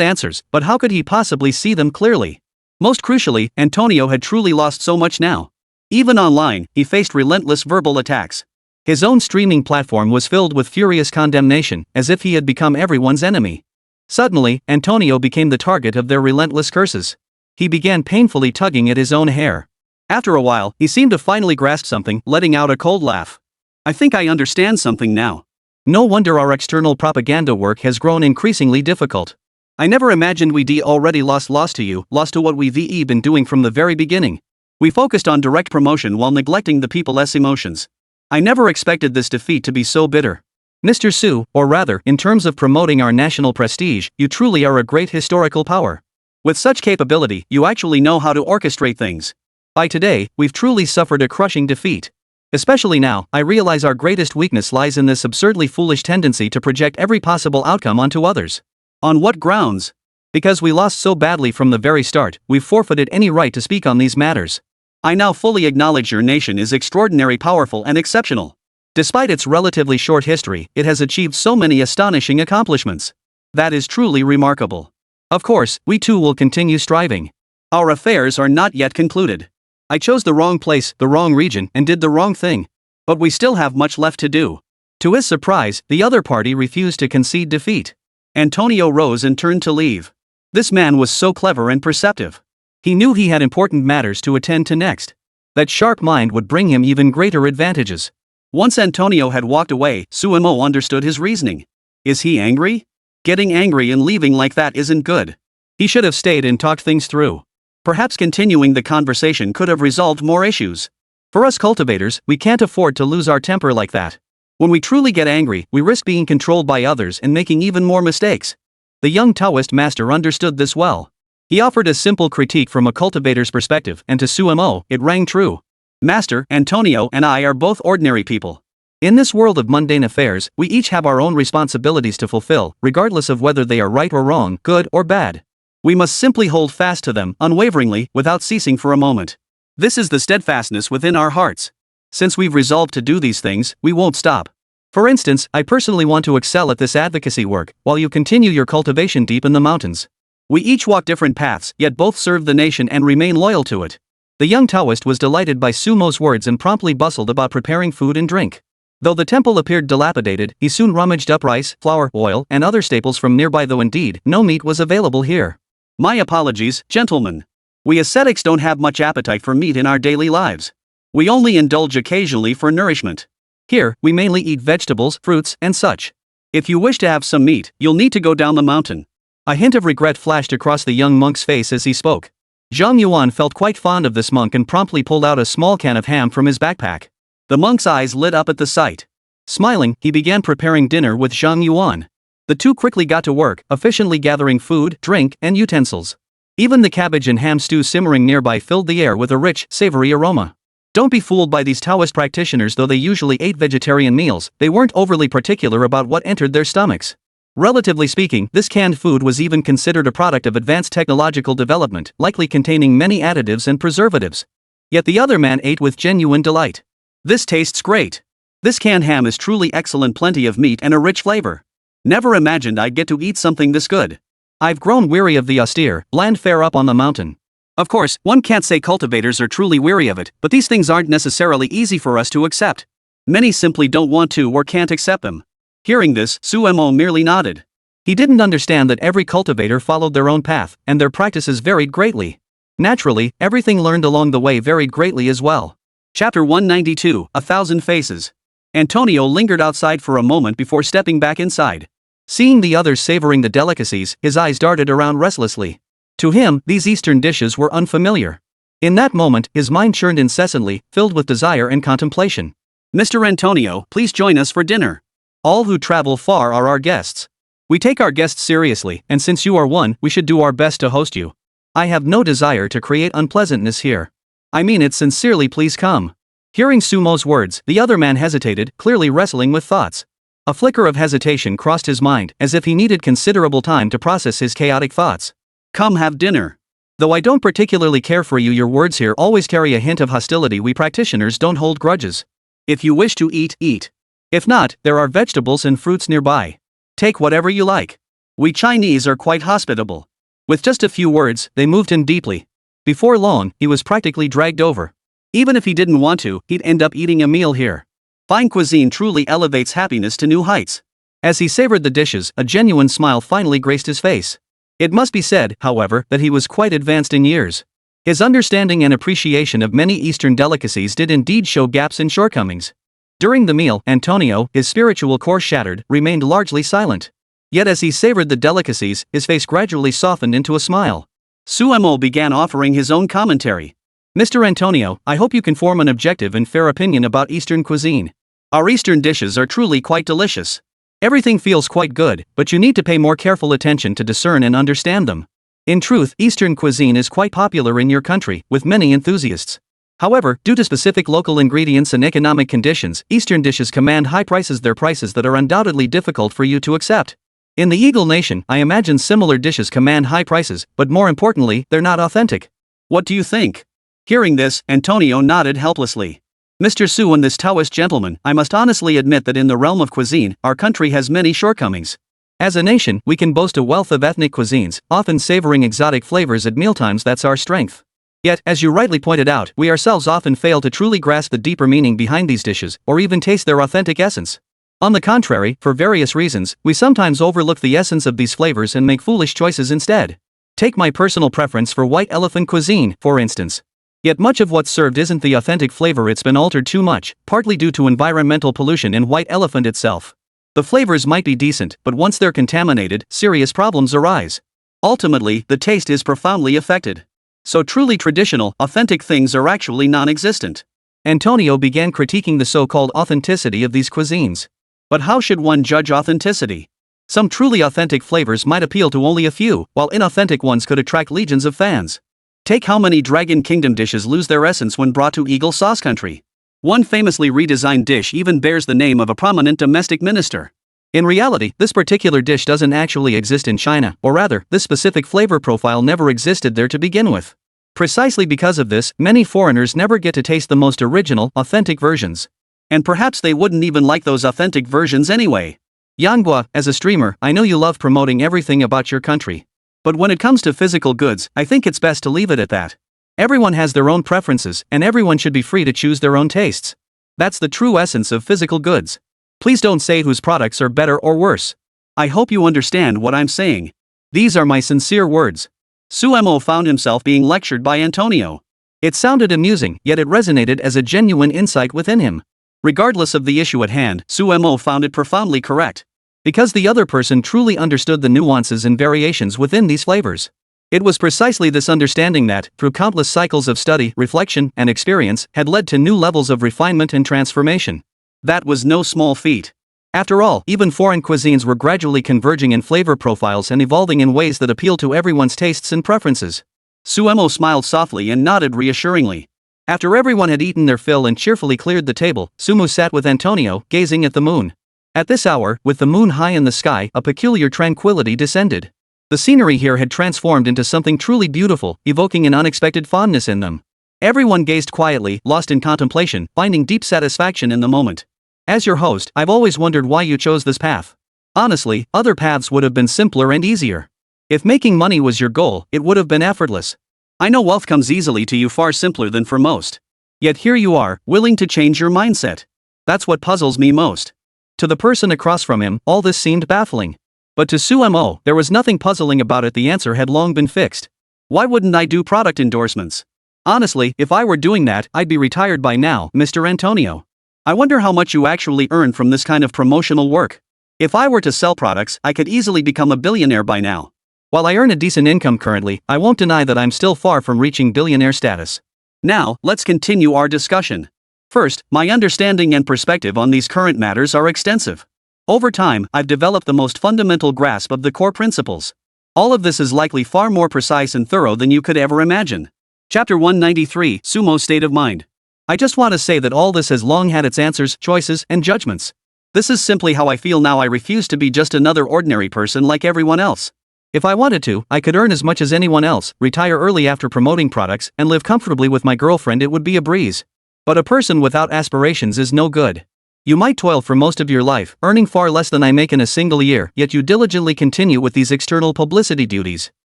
answers, but how could he possibly see them clearly? Most crucially, Antonio had truly lost so much now. Even online, he faced relentless verbal attacks. His own streaming platform was filled with furious condemnation, as if he had become everyone's enemy. Suddenly, Antonio became the target of their relentless curses. He began painfully tugging at his own hair. After a while, he seemed to finally grasp something, letting out a cold laugh. I think I understand something now. No wonder our external propaganda work has grown increasingly difficult. I never imagined we'd already lost to you, lost to what we've been doing from the very beginning. We focused on direct promotion while neglecting the people's emotions. I never expected this defeat to be so bitter. Mr. Su, or rather, in terms of promoting our national prestige, you truly are a great historical power. With such capability, you actually know how to orchestrate things. By today, we've truly suffered a crushing defeat. Especially now, I realize our greatest weakness lies in this absurdly foolish tendency to project every possible outcome onto others. On what grounds? Because we lost so badly from the very start, we've forfeited any right to speak on these matters. I now fully acknowledge your nation is extraordinarily powerful and exceptional. Despite its relatively short history, it has achieved so many astonishing accomplishments. That is truly remarkable. Of course, we too will continue striving. Our affairs are not yet concluded. I chose the wrong place, the wrong region, and did the wrong thing. But we still have much left to do. To his surprise, the other party refused to concede defeat. Antonio rose and turned to leave. This man was so clever and perceptive. He knew he had important matters to attend to next. That sharp mind would bring him even greater advantages. Once Antonio had walked away, Suemo understood his reasoning. Is he angry? Getting angry and leaving like that isn't good. He should have stayed and talked things through. Perhaps continuing the conversation could have resolved more issues. For us cultivators, we can't afford to lose our temper like that. When we truly get angry, we risk being controlled by others and making even more mistakes. The young Taoist master understood this well. He offered a simple critique from a cultivator's perspective, and to Suemo, it rang true. Master, Antonio and I are both ordinary people. In this world of mundane affairs, we each have our own responsibilities to fulfill, regardless of whether they are right or wrong, good or bad. We must simply hold fast to them, unwaveringly, without ceasing for a moment. This is the steadfastness within our hearts. Since we've resolved to do these things, we won't stop. For instance, I personally want to excel at this advocacy work, while you continue your cultivation deep in the mountains. We each walk different paths, yet both serve the nation and remain loyal to it. The young Taoist was delighted by Sumo's words and promptly bustled about preparing food and drink. Though the temple appeared dilapidated, he soon rummaged up rice, flour, oil, and other staples from nearby, though indeed, no meat was available here. My apologies, gentlemen. We ascetics don't have much appetite for meat in our daily lives. We only indulge occasionally for nourishment. Here, we mainly eat vegetables, fruits, and such. If you wish to have some meat, you'll need to go down the mountain. A hint of regret flashed across the young monk's face as he spoke. Zhang Yuan felt quite fond of this monk and promptly pulled out a small can of ham from his backpack. The monk's eyes lit up at the sight. Smiling, he began preparing dinner with Zhang Yuan. The two quickly got to work, efficiently gathering food, drink, and utensils. Even the cabbage and ham stew simmering nearby filled the air with a rich, savory aroma. Don't be fooled by these Taoist practitioners. Though they usually ate vegetarian meals, they weren't overly particular about what entered their stomachs. Relatively speaking, this canned food was even considered a product of advanced technological development, likely containing many additives and preservatives. Yet the other man ate with genuine delight. This tastes great. This canned ham is truly excellent, plenty of meat and a rich flavor. Never imagined I'd get to eat something this good. I've grown weary of the austere, bland fare up on the mountain. Of course, one can't say cultivators are truly weary of it, but these things aren't necessarily easy for us to accept. Many simply don't want to or can't accept them. Hearing this, Sumo merely nodded. He didn't understand that every cultivator followed their own path, and their practices varied greatly. Naturally, everything learned along the way varied greatly as well. Chapter 192, 1,000 Faces. Antonio lingered outside for a moment before stepping back inside. Seeing the others savoring the delicacies, his eyes darted around restlessly. To him, these Eastern dishes were unfamiliar. In that moment, his mind churned incessantly, filled with desire and contemplation. Mr. Antonio, please join us for dinner. All who travel far are our guests. We take our guests seriously, and since you are one, we should do our best to host you. I have no desire to create unpleasantness here. I mean it sincerely, please come. Hearing Sumo's words, the other man hesitated, clearly wrestling with thoughts. A flicker of hesitation crossed his mind, as if he needed considerable time to process his chaotic thoughts. Come have dinner. Though I don't particularly care for you, your words here always carry a hint of hostility. We practitioners don't hold grudges. If you wish to eat, eat. If not, there are vegetables and fruits nearby. Take whatever you like. We Chinese are quite hospitable. With just a few words, they moved him deeply. Before long, he was practically dragged over. Even if he didn't want to, he'd end up eating a meal here. Fine cuisine truly elevates happiness to new heights. As he savored the dishes, a genuine smile finally graced his face. It must be said, however, that he was quite advanced in years. His understanding and appreciation of many Eastern delicacies did indeed show gaps and shortcomings. During the meal, Antonio, his spiritual core shattered, remained largely silent. Yet as he savored the delicacies, his face gradually softened into a smile. Sumo began offering his own commentary. Mr. Antonio, I hope you can form an objective and fair opinion about Eastern cuisine. Our Eastern dishes are truly quite delicious. Everything feels quite good, but you need to pay more careful attention to discern and understand them. In truth, Eastern cuisine is quite popular in your country, with many enthusiasts. However, due to specific local ingredients and economic conditions, Eastern dishes command high prices. They're prices that are undoubtedly difficult for you to accept. In the Eagle Nation, I imagine similar dishes command high prices, but more importantly, they're not authentic. What do you think? Hearing this, Antonio nodded helplessly. Mr. Su and this Taoist gentleman, I must honestly admit that in the realm of cuisine, our country has many shortcomings. As a nation, we can boast a wealth of ethnic cuisines, often savoring exotic flavors at mealtimes. That's our strength. Yet, as you rightly pointed out, we ourselves often fail to truly grasp the deeper meaning behind these dishes, or even taste their authentic essence. On the contrary, for various reasons, we sometimes overlook the essence of these flavors and make foolish choices instead. Take my personal preference for white elephant cuisine, for instance. Yet much of what's served isn't the authentic flavor. It's been altered too much, partly due to environmental pollution in white elephant itself. The flavors might be decent, but once they're contaminated, serious problems arise. Ultimately, the taste is profoundly affected. So truly traditional, authentic things are actually non-existent. Antonio began critiquing the so-called authenticity of these cuisines. But how should one judge authenticity? Some truly authentic flavors might appeal to only a few, while inauthentic ones could attract legions of fans. Take how many Dragon Kingdom dishes lose their essence when brought to Eagle Sauce Country. One famously redesigned dish even bears the name of a prominent domestic minister. In reality, this particular dish doesn't actually exist in China, or rather, this specific flavor profile never existed there to begin with. Precisely because of this, many foreigners never get to taste the most original, authentic versions. And perhaps they wouldn't even like those authentic versions anyway. Yanghua, as a streamer, I know you love promoting everything about your country. But when it comes to physical goods, I think it's best to leave it at that. Everyone has their own preferences, and everyone should be free to choose their own tastes. That's the true essence of physical goods. Please don't say whose products are better or worse. I hope you understand what I'm saying. These are my sincere words. Suemo found himself being lectured by Antonio. It sounded amusing, yet it resonated as a genuine insight within him. Regardless of the issue at hand, Suemo found it profoundly correct. Because the other person truly understood the nuances and variations within these flavors. It was precisely this understanding that, through countless cycles of study, reflection, and experience, had led to new levels of refinement and transformation. That was no small feat. After all, even foreign cuisines were gradually converging in flavor profiles and evolving in ways that appeal to everyone's tastes and preferences. Suemo smiled softly and nodded reassuringly. After everyone had eaten their fill and cheerfully cleared the table, Sumu sat with Antonio, gazing at the moon. At this hour, with the moon high in the sky, a peculiar tranquility descended. The scenery here had transformed into something truly beautiful, evoking an unexpected fondness in them. Everyone gazed quietly, lost in contemplation, finding deep satisfaction in the moment. As your host, I've always wondered why you chose this path. Honestly, other paths would have been simpler and easier. If making money was your goal, it would have been effortless. I know wealth comes easily to you far simpler than for most. Yet here you are, willing to change your mindset. That's what puzzles me most. To the person across from him, all this seemed baffling. But to Suemo, there was nothing puzzling about it. The answer had long been fixed. Why wouldn't I do product endorsements? Honestly, if I were doing that, I'd be retired by now, Mr. Antonio. I wonder how much you actually earn from this kind of promotional work. If I were to sell products, I could easily become a billionaire by now. While I earn a decent income currently, I won't deny that I'm still far from reaching billionaire status. Now, let's continue our discussion. First, my understanding and perspective on these current matters are extensive. Over time, I've developed the most fundamental grasp of the core principles. All of this is likely far more precise and thorough than you could ever imagine. Chapter 193, Sumo State of Mind. I just want to say that all this has long had its answers, choices, and judgments. This is simply how I feel now. I refuse to be just another ordinary person like everyone else. If I wanted to, I could earn as much as anyone else, retire early after promoting products, and live comfortably with my girlfriend. It would be a breeze. But a person without aspirations is no good. You might toil for most of your life, earning far less than I make in a single year, yet you diligently continue with these external publicity duties.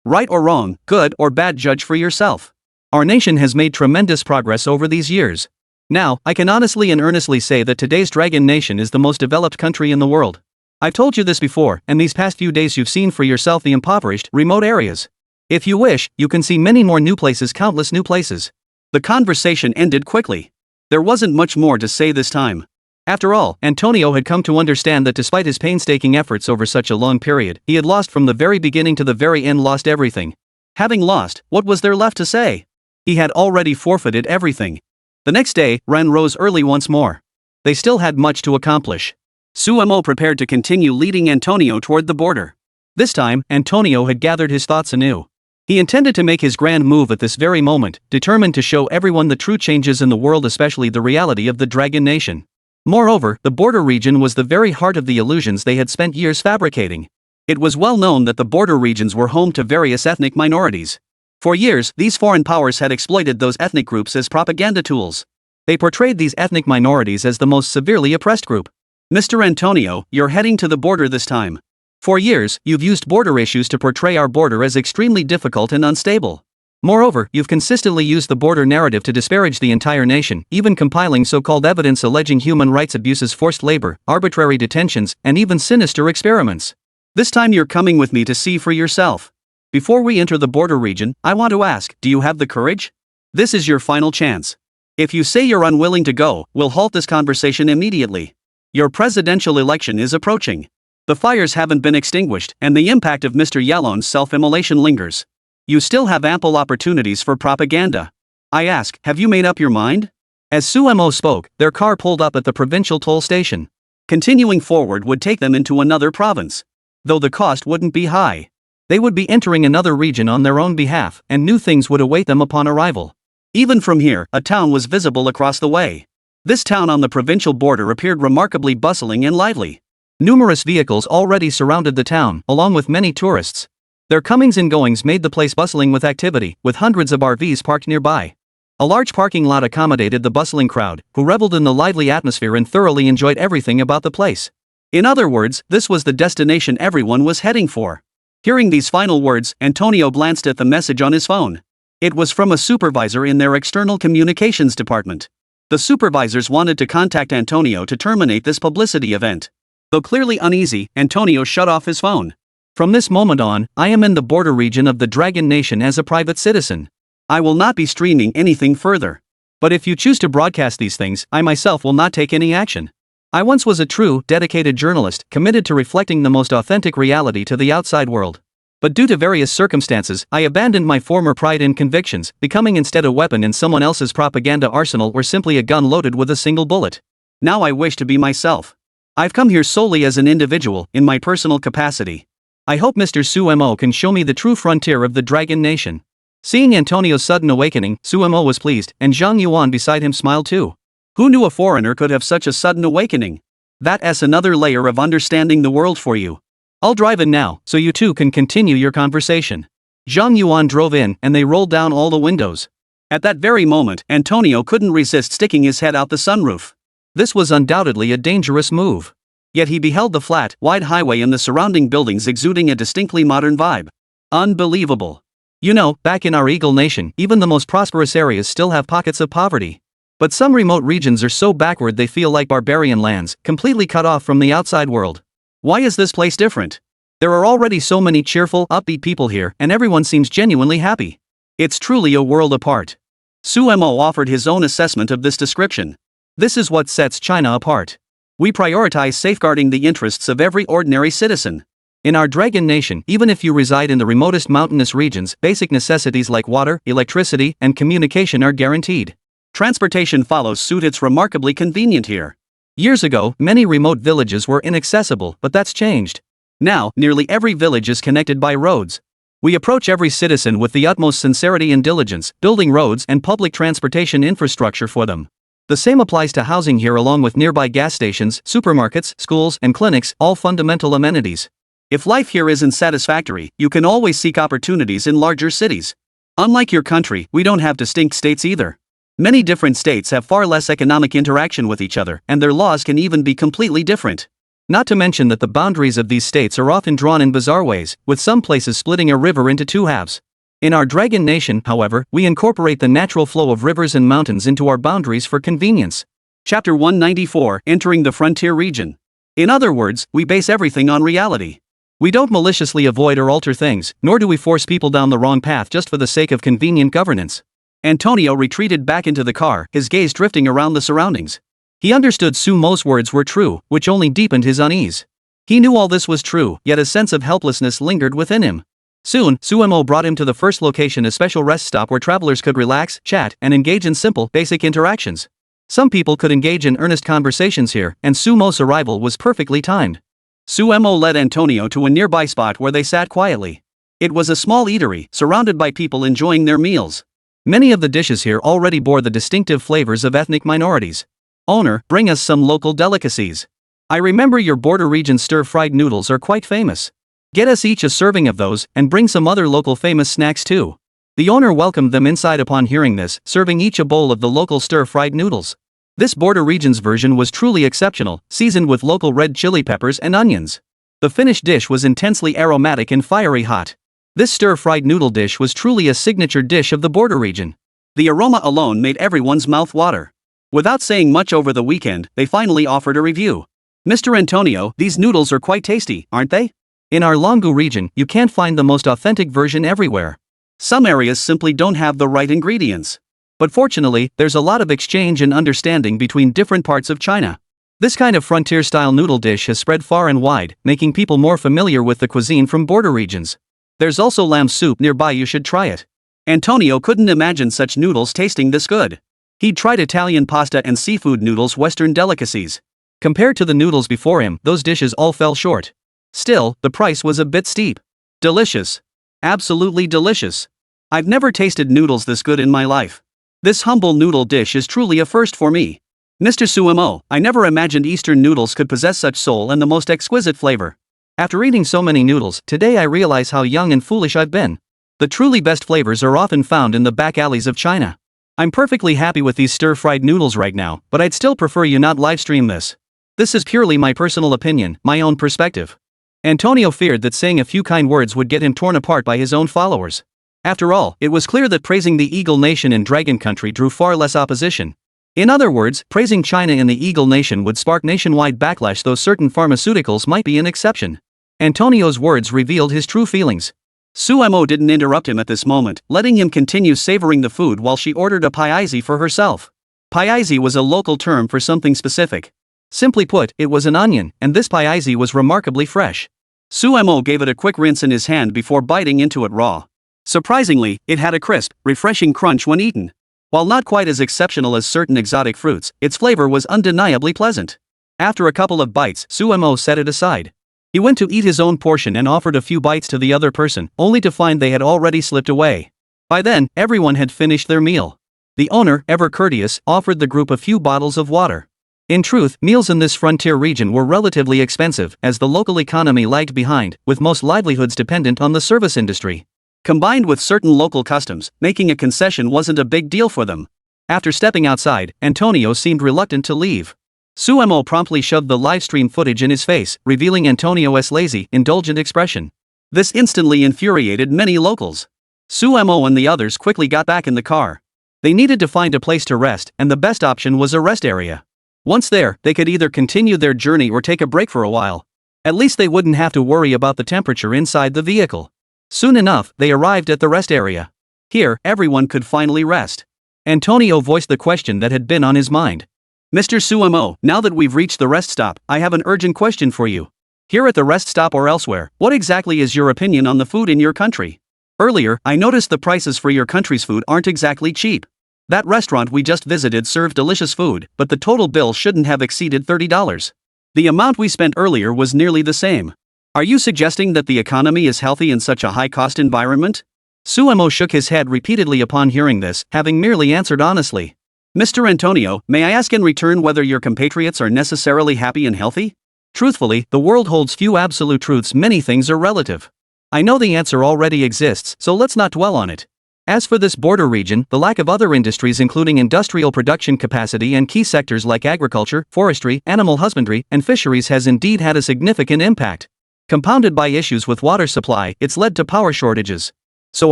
Right or wrong, good or bad, judge for yourself. Our nation has made tremendous progress over these years. Now, I can honestly and earnestly say that today's Dragon Nation is the most developed country in the world. I've told you this before, and these past few days you've seen for yourself the impoverished, remote areas. If you wish, you can see many more new places, countless new places. The conversation ended quickly. There wasn't much more to say this time. After all, Antonio had come to understand that despite his painstaking efforts over such a long period, he had lost from the very beginning to the very end, lost everything. Having lost, what was there left to say? He had already forfeited everything. The next day, Ren rose early once more. They still had much to accomplish. Suemo prepared to continue leading Antonio toward the border. This time, Antonio had gathered his thoughts anew. He intended to make his grand move at this very moment, determined to show everyone the true changes in the world, especially the reality of the Dragon Nation. Moreover, the border region was the very heart of the illusions they had spent years fabricating. It was well known that the border regions were home to various ethnic minorities. For years, these foreign powers had exploited those ethnic groups as propaganda tools. They portrayed these ethnic minorities as the most severely oppressed group. Mr. Antonio, you're heading to the border this time. For years, you've used border issues to portray our border as extremely difficult and unstable. Moreover, you've consistently used the border narrative to disparage the entire nation, even compiling so-called evidence alleging human rights abuses, forced labor, arbitrary detentions, and even sinister experiments. This time you're coming with me to see for yourself. Before we enter the border region, I want to ask, do you have the courage? This is your final chance. If you say you're unwilling to go, we'll halt this conversation immediately. Your presidential election is approaching. The fires haven't been extinguished, and the impact of Mr. Yalon's self-immolation lingers. You still have ample opportunities for propaganda. I ask, have you made up your mind? As Suemo spoke, their car pulled up at the provincial toll station. Continuing forward would take them into another province. Though the cost wouldn't be high. They would be entering another region on their own behalf, and new things would await them upon arrival. Even from here, a town was visible across the way. This town on the provincial border appeared remarkably bustling and lively. Numerous vehicles already surrounded the town, along with many tourists. Their comings and goings made the place bustling with activity, with hundreds of RVs parked nearby. A large parking lot accommodated the bustling crowd, who reveled in the lively atmosphere and thoroughly enjoyed everything about the place. In other words, this was the destination everyone was heading for. Hearing these final words, Antonio glanced at the message on his phone. It was from a supervisor in their external communications department. The supervisors wanted to contact Antonio to terminate this publicity event. Though clearly uneasy, Antonio shut off his phone. From this moment on, I am in the border region of the Dragon Nation as a private citizen. I will not be streaming anything further. But if you choose to broadcast these things, I myself will not take any action. I once was a true, dedicated journalist, committed to reflecting the most authentic reality to the outside world. But due to various circumstances, I abandoned my former pride and convictions, becoming instead a weapon in someone else's propaganda arsenal or simply a gun loaded with a single bullet. Now I wish to be myself. I've come here solely as an individual, in my personal capacity. I hope Mr. Sumo can show me the true frontier of the Dragon Nation. Seeing Antonio's sudden awakening, Sumo was pleased, and Zhang Yuan beside him smiled too. Who knew a foreigner could have such a sudden awakening? That's another layer of understanding the world for you. I'll drive in now, so you two can continue your conversation. Zhang Yuan drove in, and they rolled down all the windows. At that very moment, Antonio couldn't resist sticking his head out the sunroof. This was undoubtedly a dangerous move. Yet he beheld the flat, wide highway and the surrounding buildings exuding a distinctly modern vibe. Unbelievable. You know, back in our Eagle Nation, even the most prosperous areas still have pockets of poverty. But some remote regions are so backward they feel like barbarian lands, completely cut off from the outside world. Why is this place different? There are already so many cheerful, upbeat people here, and everyone seems genuinely happy. It's truly a world apart. Sumo offered his own assessment of this description. This is what sets China apart. We prioritize safeguarding the interests of every ordinary citizen. In our Dragon Nation, even if you reside in the remotest mountainous regions, basic necessities like water, electricity, and communication are guaranteed. Transportation follows suit. It's remarkably convenient here. Years ago, many remote villages were inaccessible, but that's changed. Now, nearly every village is connected by roads. We approach every citizen with the utmost sincerity and diligence, building roads and public transportation infrastructure for them. The same applies to housing here, along with nearby gas stations, supermarkets, schools, and clinics, all fundamental amenities. If life here isn't satisfactory, you can always seek opportunities in larger cities. Unlike your country, we don't have distinct states either. Many different states have far less economic interaction with each other, and their laws can even be completely different. Not to mention that the boundaries of these states are often drawn in bizarre ways, with some places splitting a river into two halves. In our Dragon Nation, however, we incorporate the natural flow of rivers and mountains into our boundaries for convenience. Chapter 194, Entering the Frontier Region. In other words, we base everything on reality. We don't maliciously avoid or alter things, nor do we force people down the wrong path just for the sake of convenient governance. Antonio retreated back into the car, his gaze drifting around the surroundings. He understood Sumo's words were true, which only deepened his unease. He knew all this was true, yet a sense of helplessness lingered within him. Soon, Sumo brought him to the first location, a special rest stop where travelers could relax, chat, and engage in simple, basic interactions. Some people could engage in earnest conversations here, and Sumo's arrival was perfectly timed. Sumo led Antonio to a nearby spot where they sat quietly. It was a small eatery, surrounded by people enjoying their meals. Many of the dishes here already bore the distinctive flavors of ethnic minorities. Owner, bring us some local delicacies. I remember your border region stir-fried noodles are quite famous. Get us each a serving of those, and bring some other local famous snacks too. The owner welcomed them inside upon hearing this, serving each a bowl of the local stir-fried noodles. This border region's version was truly exceptional, seasoned with local red chili peppers and onions. The finished dish was intensely aromatic and fiery hot. This stir-fried noodle dish was truly a signature dish of the border region. The aroma alone made everyone's mouth water. Without saying much over the weekend, they finally offered a review. Mr. Antonio, these noodles are quite tasty, aren't they? In our Longu region, you can't find the most authentic version everywhere. Some areas simply don't have the right ingredients. But fortunately, there's a lot of exchange and understanding between different parts of China. This kind of frontier-style noodle dish has spread far and wide, making people more familiar with the cuisine from border regions. There's also lamb soup nearby, you should try it. Antonio couldn't imagine such noodles tasting this good. He'd tried Italian pasta and seafood noodles, Western delicacies. Compared to the noodles before him, those dishes all fell short. Still, the price was a bit steep. Delicious. Absolutely delicious. I've never tasted noodles this good in my life. This humble noodle dish is truly a first for me. Mr. Sumo, I never imagined Eastern noodles could possess such soul and the most exquisite flavor. After eating so many noodles, today I realize how young and foolish I've been. The truly best flavors are often found in the back alleys of China. I'm perfectly happy with these stir-fried noodles right now, but I'd still prefer you not livestream this. This is purely my personal opinion, my own perspective. Antonio feared that saying a few kind words would get him torn apart by his own followers. After all, it was clear that praising the Eagle Nation in Dragon Country drew far less opposition. In other words, praising China in the Eagle Nation would spark nationwide backlash, though certain pharmaceuticals might be an exception. Antonio's words revealed his true feelings. Suemo didn't interrupt him at this moment, letting him continue savoring the food while she ordered a paizi for herself. Paizi was a local term for something specific. Simply put, it was an onion, and this paizi was remarkably fresh. Suemo gave it a quick rinse in his hand before biting into it raw. Surprisingly, it had a crisp, refreshing crunch when eaten. While not quite as exceptional as certain exotic fruits, its flavor was undeniably pleasant. After a couple of bites, Suemo set it aside. He went to eat his own portion and offered a few bites to the other person, only to find they had already slipped away. By then, everyone had finished their meal. The owner, ever courteous, offered the group a few bottles of water. In truth, meals in this frontier region were relatively expensive, as the local economy lagged behind, with most livelihoods dependent on the service industry. Combined with certain local customs, making a concession wasn't a big deal for them. After stepping outside, Antonio seemed reluctant to leave. Suemo promptly shoved the livestream footage in his face, revealing Antonio's lazy, indulgent expression. This instantly infuriated many locals. Suemo and the others quickly got back in the car. They needed to find a place to rest, and the best option was a rest area. Once there, they could either continue their journey or take a break for a while. At least they wouldn't have to worry about the temperature inside the vehicle. Soon enough, they arrived at the rest area. Here, everyone could finally rest. Antonio voiced the question that had been on his mind. Mr. Suemo, now that we've reached the rest stop, I have an urgent question for you. Here at the rest stop or elsewhere, what exactly is your opinion on the food in your country? Earlier, I noticed the prices for your country's food aren't exactly cheap. That restaurant we just visited served delicious food, but the total bill shouldn't have exceeded $30. The amount we spent earlier was nearly the same. Are you suggesting that the economy is healthy in such a high-cost environment? Suemo shook his head repeatedly upon hearing this, having merely answered honestly. Mr. Antonio, may I ask in return whether your compatriots are necessarily happy and healthy? Truthfully, the world holds few absolute truths, many things are relative. I know the answer already exists, so let's not dwell on it. As for this border region, the lack of other industries including industrial production capacity and key sectors like agriculture, forestry, animal husbandry, and fisheries has indeed had a significant impact. Compounded by issues with water supply, it's led to power shortages. So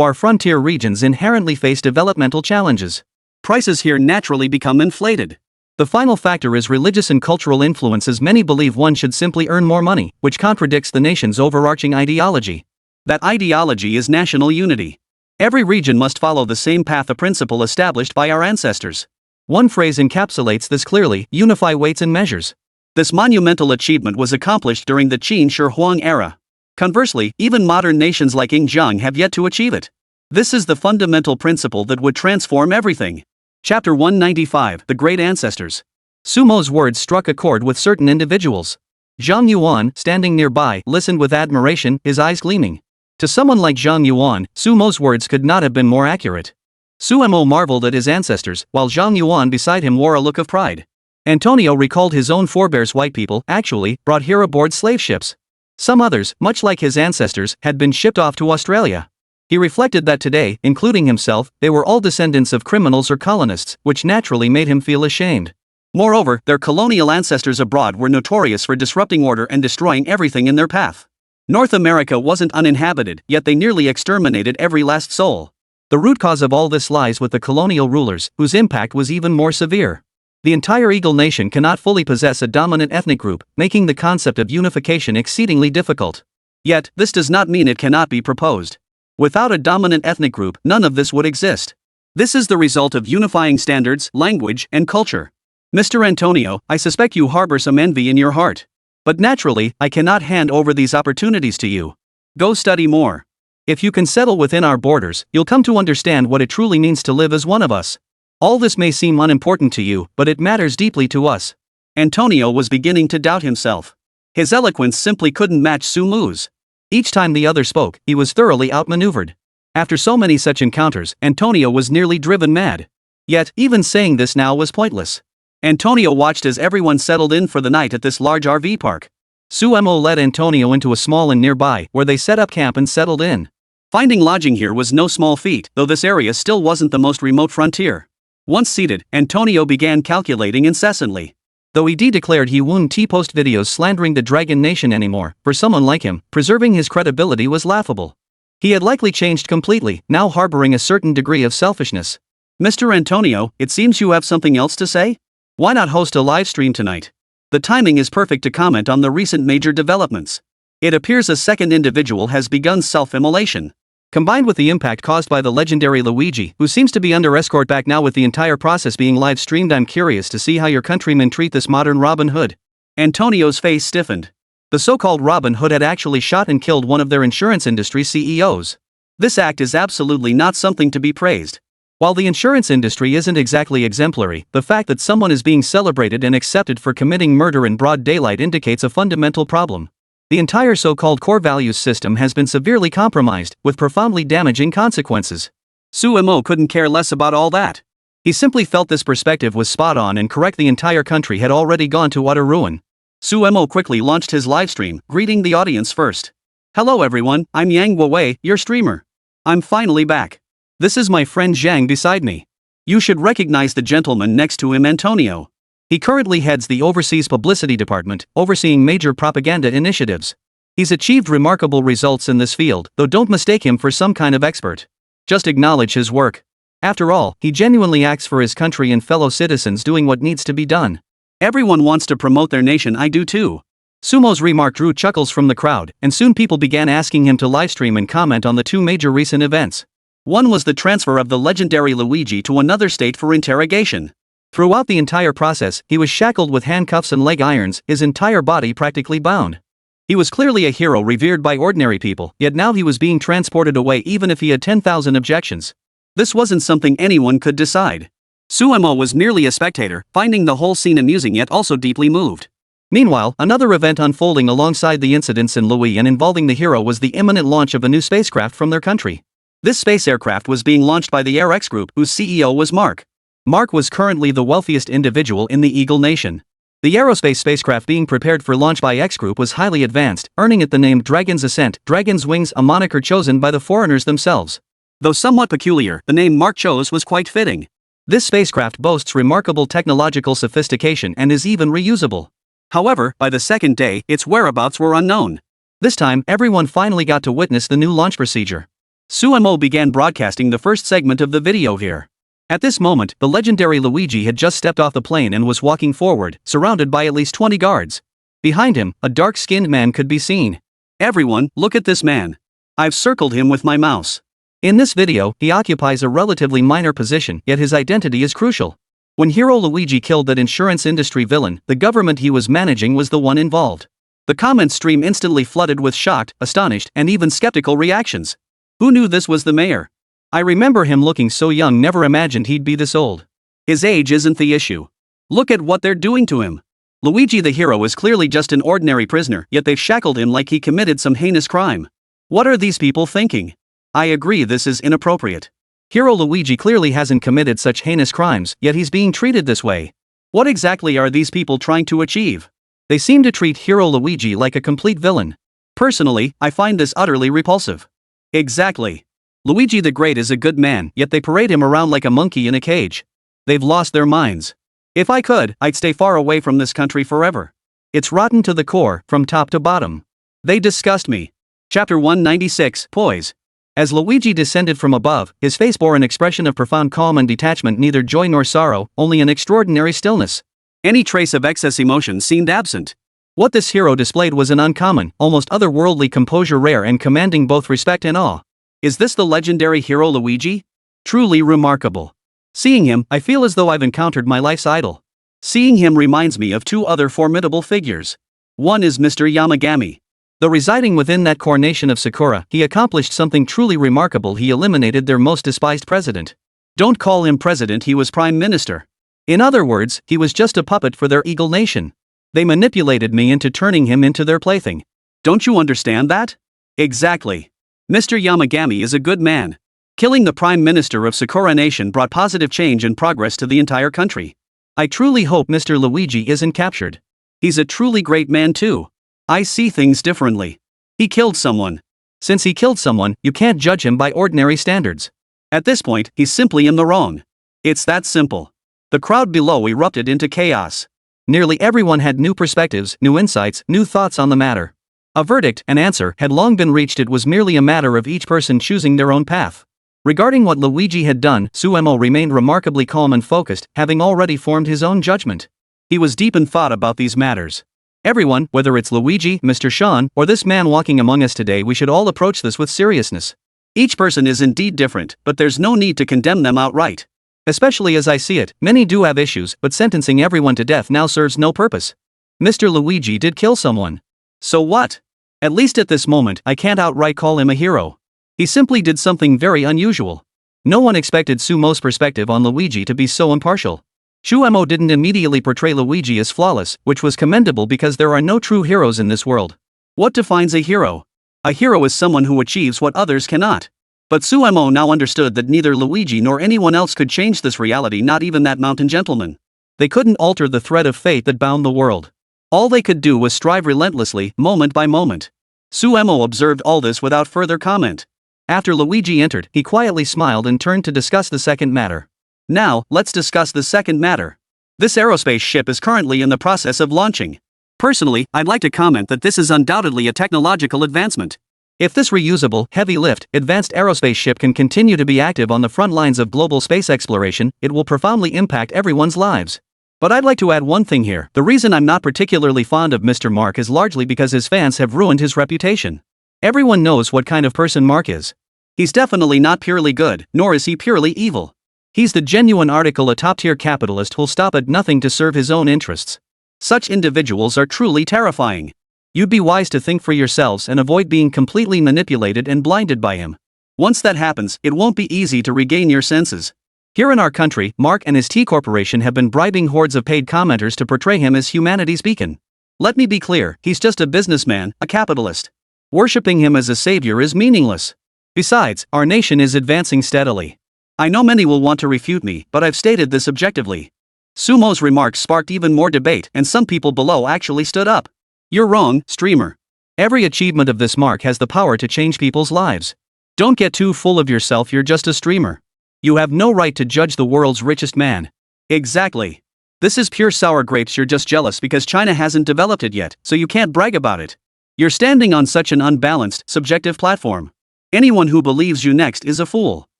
our frontier regions inherently face developmental challenges. Prices here naturally become inflated. The final factor is religious and cultural influences. Many believe one should simply earn more money, which contradicts the nation's overarching ideology. That ideology is national unity. Every region must follow the same path, a principle established by our ancestors. One phrase encapsulates this clearly: unify weights and measures. This monumental achievement was accomplished during the Qin Shi Huang era. Conversely, even modern nations like Xinjiang have yet to achieve it. This is the fundamental principle that would transform everything. Chapter 195, The Great Ancestors. Sumo's words struck a chord with certain individuals. Zhang Yuan, standing nearby, listened with admiration, his eyes gleaming. To someone like Zhang Yuan, Sumo's words could not have been more accurate. Suemo marveled at his ancestors, while Zhang Yuan beside him wore a look of pride. Antonio recalled his own forebears, white people, actually, brought here aboard slave ships. Some others, much like his ancestors, had been shipped off to Australia. He reflected that today, including himself, they were all descendants of criminals or colonists, which naturally made him feel ashamed. Moreover, their colonial ancestors abroad were notorious for disrupting order and destroying everything in their path. North America wasn't uninhabited, yet they nearly exterminated every last soul. The root cause of all this lies with the colonial rulers, whose impact was even more severe. The entire Eagle Nation cannot fully possess a dominant ethnic group, making the concept of unification exceedingly difficult. Yet, this does not mean it cannot be proposed. Without a dominant ethnic group, none of this would exist. This is the result of unifying standards, language, and culture. Mr. Antonio, I suspect you harbor some envy in your heart. But naturally, I cannot hand over these opportunities to you. Go study more. If you can settle within our borders, you'll come to understand what it truly means to live as one of us. All this may seem unimportant to you, but it matters deeply to us. Antonio was beginning to doubt himself. His eloquence simply couldn't match Sumo's. Each time the other spoke, he was thoroughly outmaneuvered. After so many such encounters, Antonio was nearly driven mad. Yet, even saying this now was pointless. Antonio watched as everyone settled in for the night at this large RV park. Suemo led Antonio into a small inn nearby, where they set up camp and settled in. Finding lodging here was no small feat, though this area still wasn't the most remote frontier. Once seated, Antonio began calculating incessantly. Though he declared he wouldn't post videos slandering the Dragon Nation anymore, for someone like him, preserving his credibility was laughable. He had likely changed completely, now harboring a certain degree of selfishness. Mr. Antonio, it seems you have something else to say? Why not host a live stream tonight? The timing is perfect to comment on the recent major developments. It appears a second individual has begun self-immolation. Combined with the impact caused by the legendary Luigi, who seems to be under escort back now with the entire process being live streamed, I'm curious to see how your countrymen treat this modern Robin Hood. Antonio's face stiffened. The so-called Robin Hood had actually shot and killed one of their insurance industry CEOs. This act is absolutely not something to be praised. While the insurance industry isn't exactly exemplary, the fact that someone is being celebrated and accepted for committing murder in broad daylight indicates a fundamental problem. The entire so-called core values system has been severely compromised, with profoundly damaging consequences. Suemo couldn't care less about all that. He simply felt this perspective was spot on and correct. The entire country had already gone to utter ruin. Suemo quickly launched his livestream, greeting the audience first. Hello everyone, I'm Yang Wei, your streamer. I'm finally back. This is my friend Zhang beside me. You should recognize the gentleman next to him, Antonio. He currently heads the overseas publicity department, overseeing major propaganda initiatives. He's achieved remarkable results in this field, though don't mistake him for some kind of expert. Just acknowledge his work. After all, he genuinely acts for his country and fellow citizens, doing what needs to be done. Everyone wants to promote their nation, I do too. Sumo's remark drew chuckles from the crowd, and soon people began asking him to livestream and comment on the two major recent events. One was the transfer of the legendary Luigi to another state for interrogation. Throughout the entire process, he was shackled with handcuffs and leg irons, his entire body practically bound. He was clearly a hero revered by ordinary people, yet now he was being transported away even if he had 10,000 objections. This wasn't something anyone could decide. Suemo was merely a spectator, finding the whole scene amusing yet also deeply moved. Meanwhile, another event unfolding alongside the incidents in Louis and involving the hero was the imminent launch of a new spacecraft from their country. This space aircraft was being launched by the RX Group, whose CEO was Mark. Mark was currently the wealthiest individual in the Eagle Nation. The aerospace spacecraft being prepared for launch by X Group was highly advanced, earning it the name Dragon's Ascent, Dragon's Wings, a moniker chosen by the foreigners themselves. Though somewhat peculiar, the name Mark chose was quite fitting. This spacecraft boasts remarkable technological sophistication and is even reusable. However, by the second day, its whereabouts were unknown. This time, everyone finally got to witness the new launch procedure. Suemo began broadcasting the first segment of the video here. At this moment, the legendary Luigi had just stepped off the plane and was walking forward, surrounded by at least 20 guards. Behind him, a dark-skinned man could be seen. Everyone, look at this man. I've circled him with my mouse. In this video, he occupies a relatively minor position, yet his identity is crucial. When hero Luigi killed that insurance industry villain, the government he was managing was the one involved. The comment stream instantly flooded with shocked, astonished, and even skeptical reactions. Who knew this was the mayor? I remember him looking so young, never imagined he'd be this old. His age isn't the issue. Look at what they're doing to him. Luigi the hero is clearly just an ordinary prisoner, yet they've shackled him like he committed some heinous crime. What are these people thinking? I agree, this is inappropriate. Hero Luigi clearly hasn't committed such heinous crimes, yet he's being treated this way. What exactly are these people trying to achieve? They seem to treat hero Luigi like a complete villain. Personally, I find this utterly repulsive. Exactly. Luigi the Great is a good man, yet they parade him around like a monkey in a cage. They've lost their minds. If I could, I'd stay far away from this country forever. It's rotten to the core, from top to bottom. They disgust me. Chapter 196, Poise. As Luigi descended from above, his face bore an expression of profound calm and detachment, neither joy nor sorrow, only an extraordinary stillness. Any trace of excess emotion seemed absent. What this hero displayed was an uncommon, almost otherworldly composure, rare and commanding both respect and awe. Is this the legendary hero Luigi? Truly remarkable. Seeing him, I feel as though I've encountered my life's idol. Seeing him reminds me of two other formidable figures. One is Mr. Yamagami. Though residing within that coronation of Sakura, he accomplished something truly remarkable. He eliminated their most despised president. Don't call him president, he was prime minister. In other words, he was just a puppet for their Eagle Nation. They manipulated me into turning him into their plaything. Don't you understand that? Exactly. Mr. Yamagami is a good man. Killing the Prime Minister of Sakura Nation brought positive change and progress to the entire country. I truly hope Mr. Luigi isn't captured. He's a truly great man too. I see things differently. He killed someone. Since he killed someone, you can't judge him by ordinary standards. At this point, he's simply in the wrong. It's that simple. The crowd below erupted into chaos. Nearly everyone had new perspectives, new insights, new thoughts on the matter. A verdict, an answer, had long been reached. It was merely a matter of each person choosing their own path. Regarding what Luigi had done, Suemo remained remarkably calm and focused, having already formed his own judgment. He was deep in thought about these matters. Everyone, whether it's Luigi, Mr. Sean, or this man walking among us today, we should all approach this with seriousness. Each person is indeed different, but there's no need to condemn them outright. Especially as I see it, many do have issues, but sentencing everyone to death now serves no purpose. Mr. Luigi did kill someone. So what? At least at this moment, I can't outright call him a hero. He simply did something very unusual. No one expected Sumo's perspective on Luigi to be so impartial. Suemo didn't immediately portray Luigi as flawless, which was commendable because there are no true heroes in this world. What defines a hero? A hero is someone who achieves what others cannot. But Suemo now understood that neither Luigi nor anyone else could change this reality, not even that mountain gentleman. They couldn't alter the thread of fate that bound the world. All they could do was strive relentlessly, moment by moment. Suemo observed all this without further comment. After Luigi entered, he quietly smiled and turned to discuss the second matter. Now, let's discuss the second matter. This aerospace ship is currently in the process of launching. Personally, I'd like to comment that this is undoubtedly a technological advancement. If this reusable, heavy-lift, advanced aerospace ship can continue to be active on the front lines of global space exploration, it will profoundly impact everyone's lives. But I'd like to add one thing here. The reason I'm not particularly fond of Mr. Mark is largely because his fans have ruined his reputation. Everyone knows what kind of person Mark is. He's definitely not purely good, nor is he purely evil. He's the genuine article, a top-tier capitalist who'll stop at nothing to serve his own interests. Such individuals are truly terrifying. You'd be wise to think for yourselves and avoid being completely manipulated and blinded by him. Once that happens, it won't be easy to regain your senses. Here in our country, Mark and his T Corporation have been bribing hordes of paid commenters to portray him as humanity's beacon. Let me be clear, he's just a businessman, a capitalist. Worshipping him as a savior is meaningless. Besides, our nation is advancing steadily. I know many will want to refute me, but I've stated this objectively. Sumo's remarks sparked even more debate, and some people below actually stood up. You're wrong, streamer. Every achievement of this Mark has the power to change people's lives. Don't get too full of yourself, you're just a streamer. You have no right to judge the world's richest man. Exactly. This is pure sour grapes. You're just jealous because China hasn't developed it yet, so you can't brag about it. You're standing on such an unbalanced, subjective platform. Anyone who believes you next is a fool.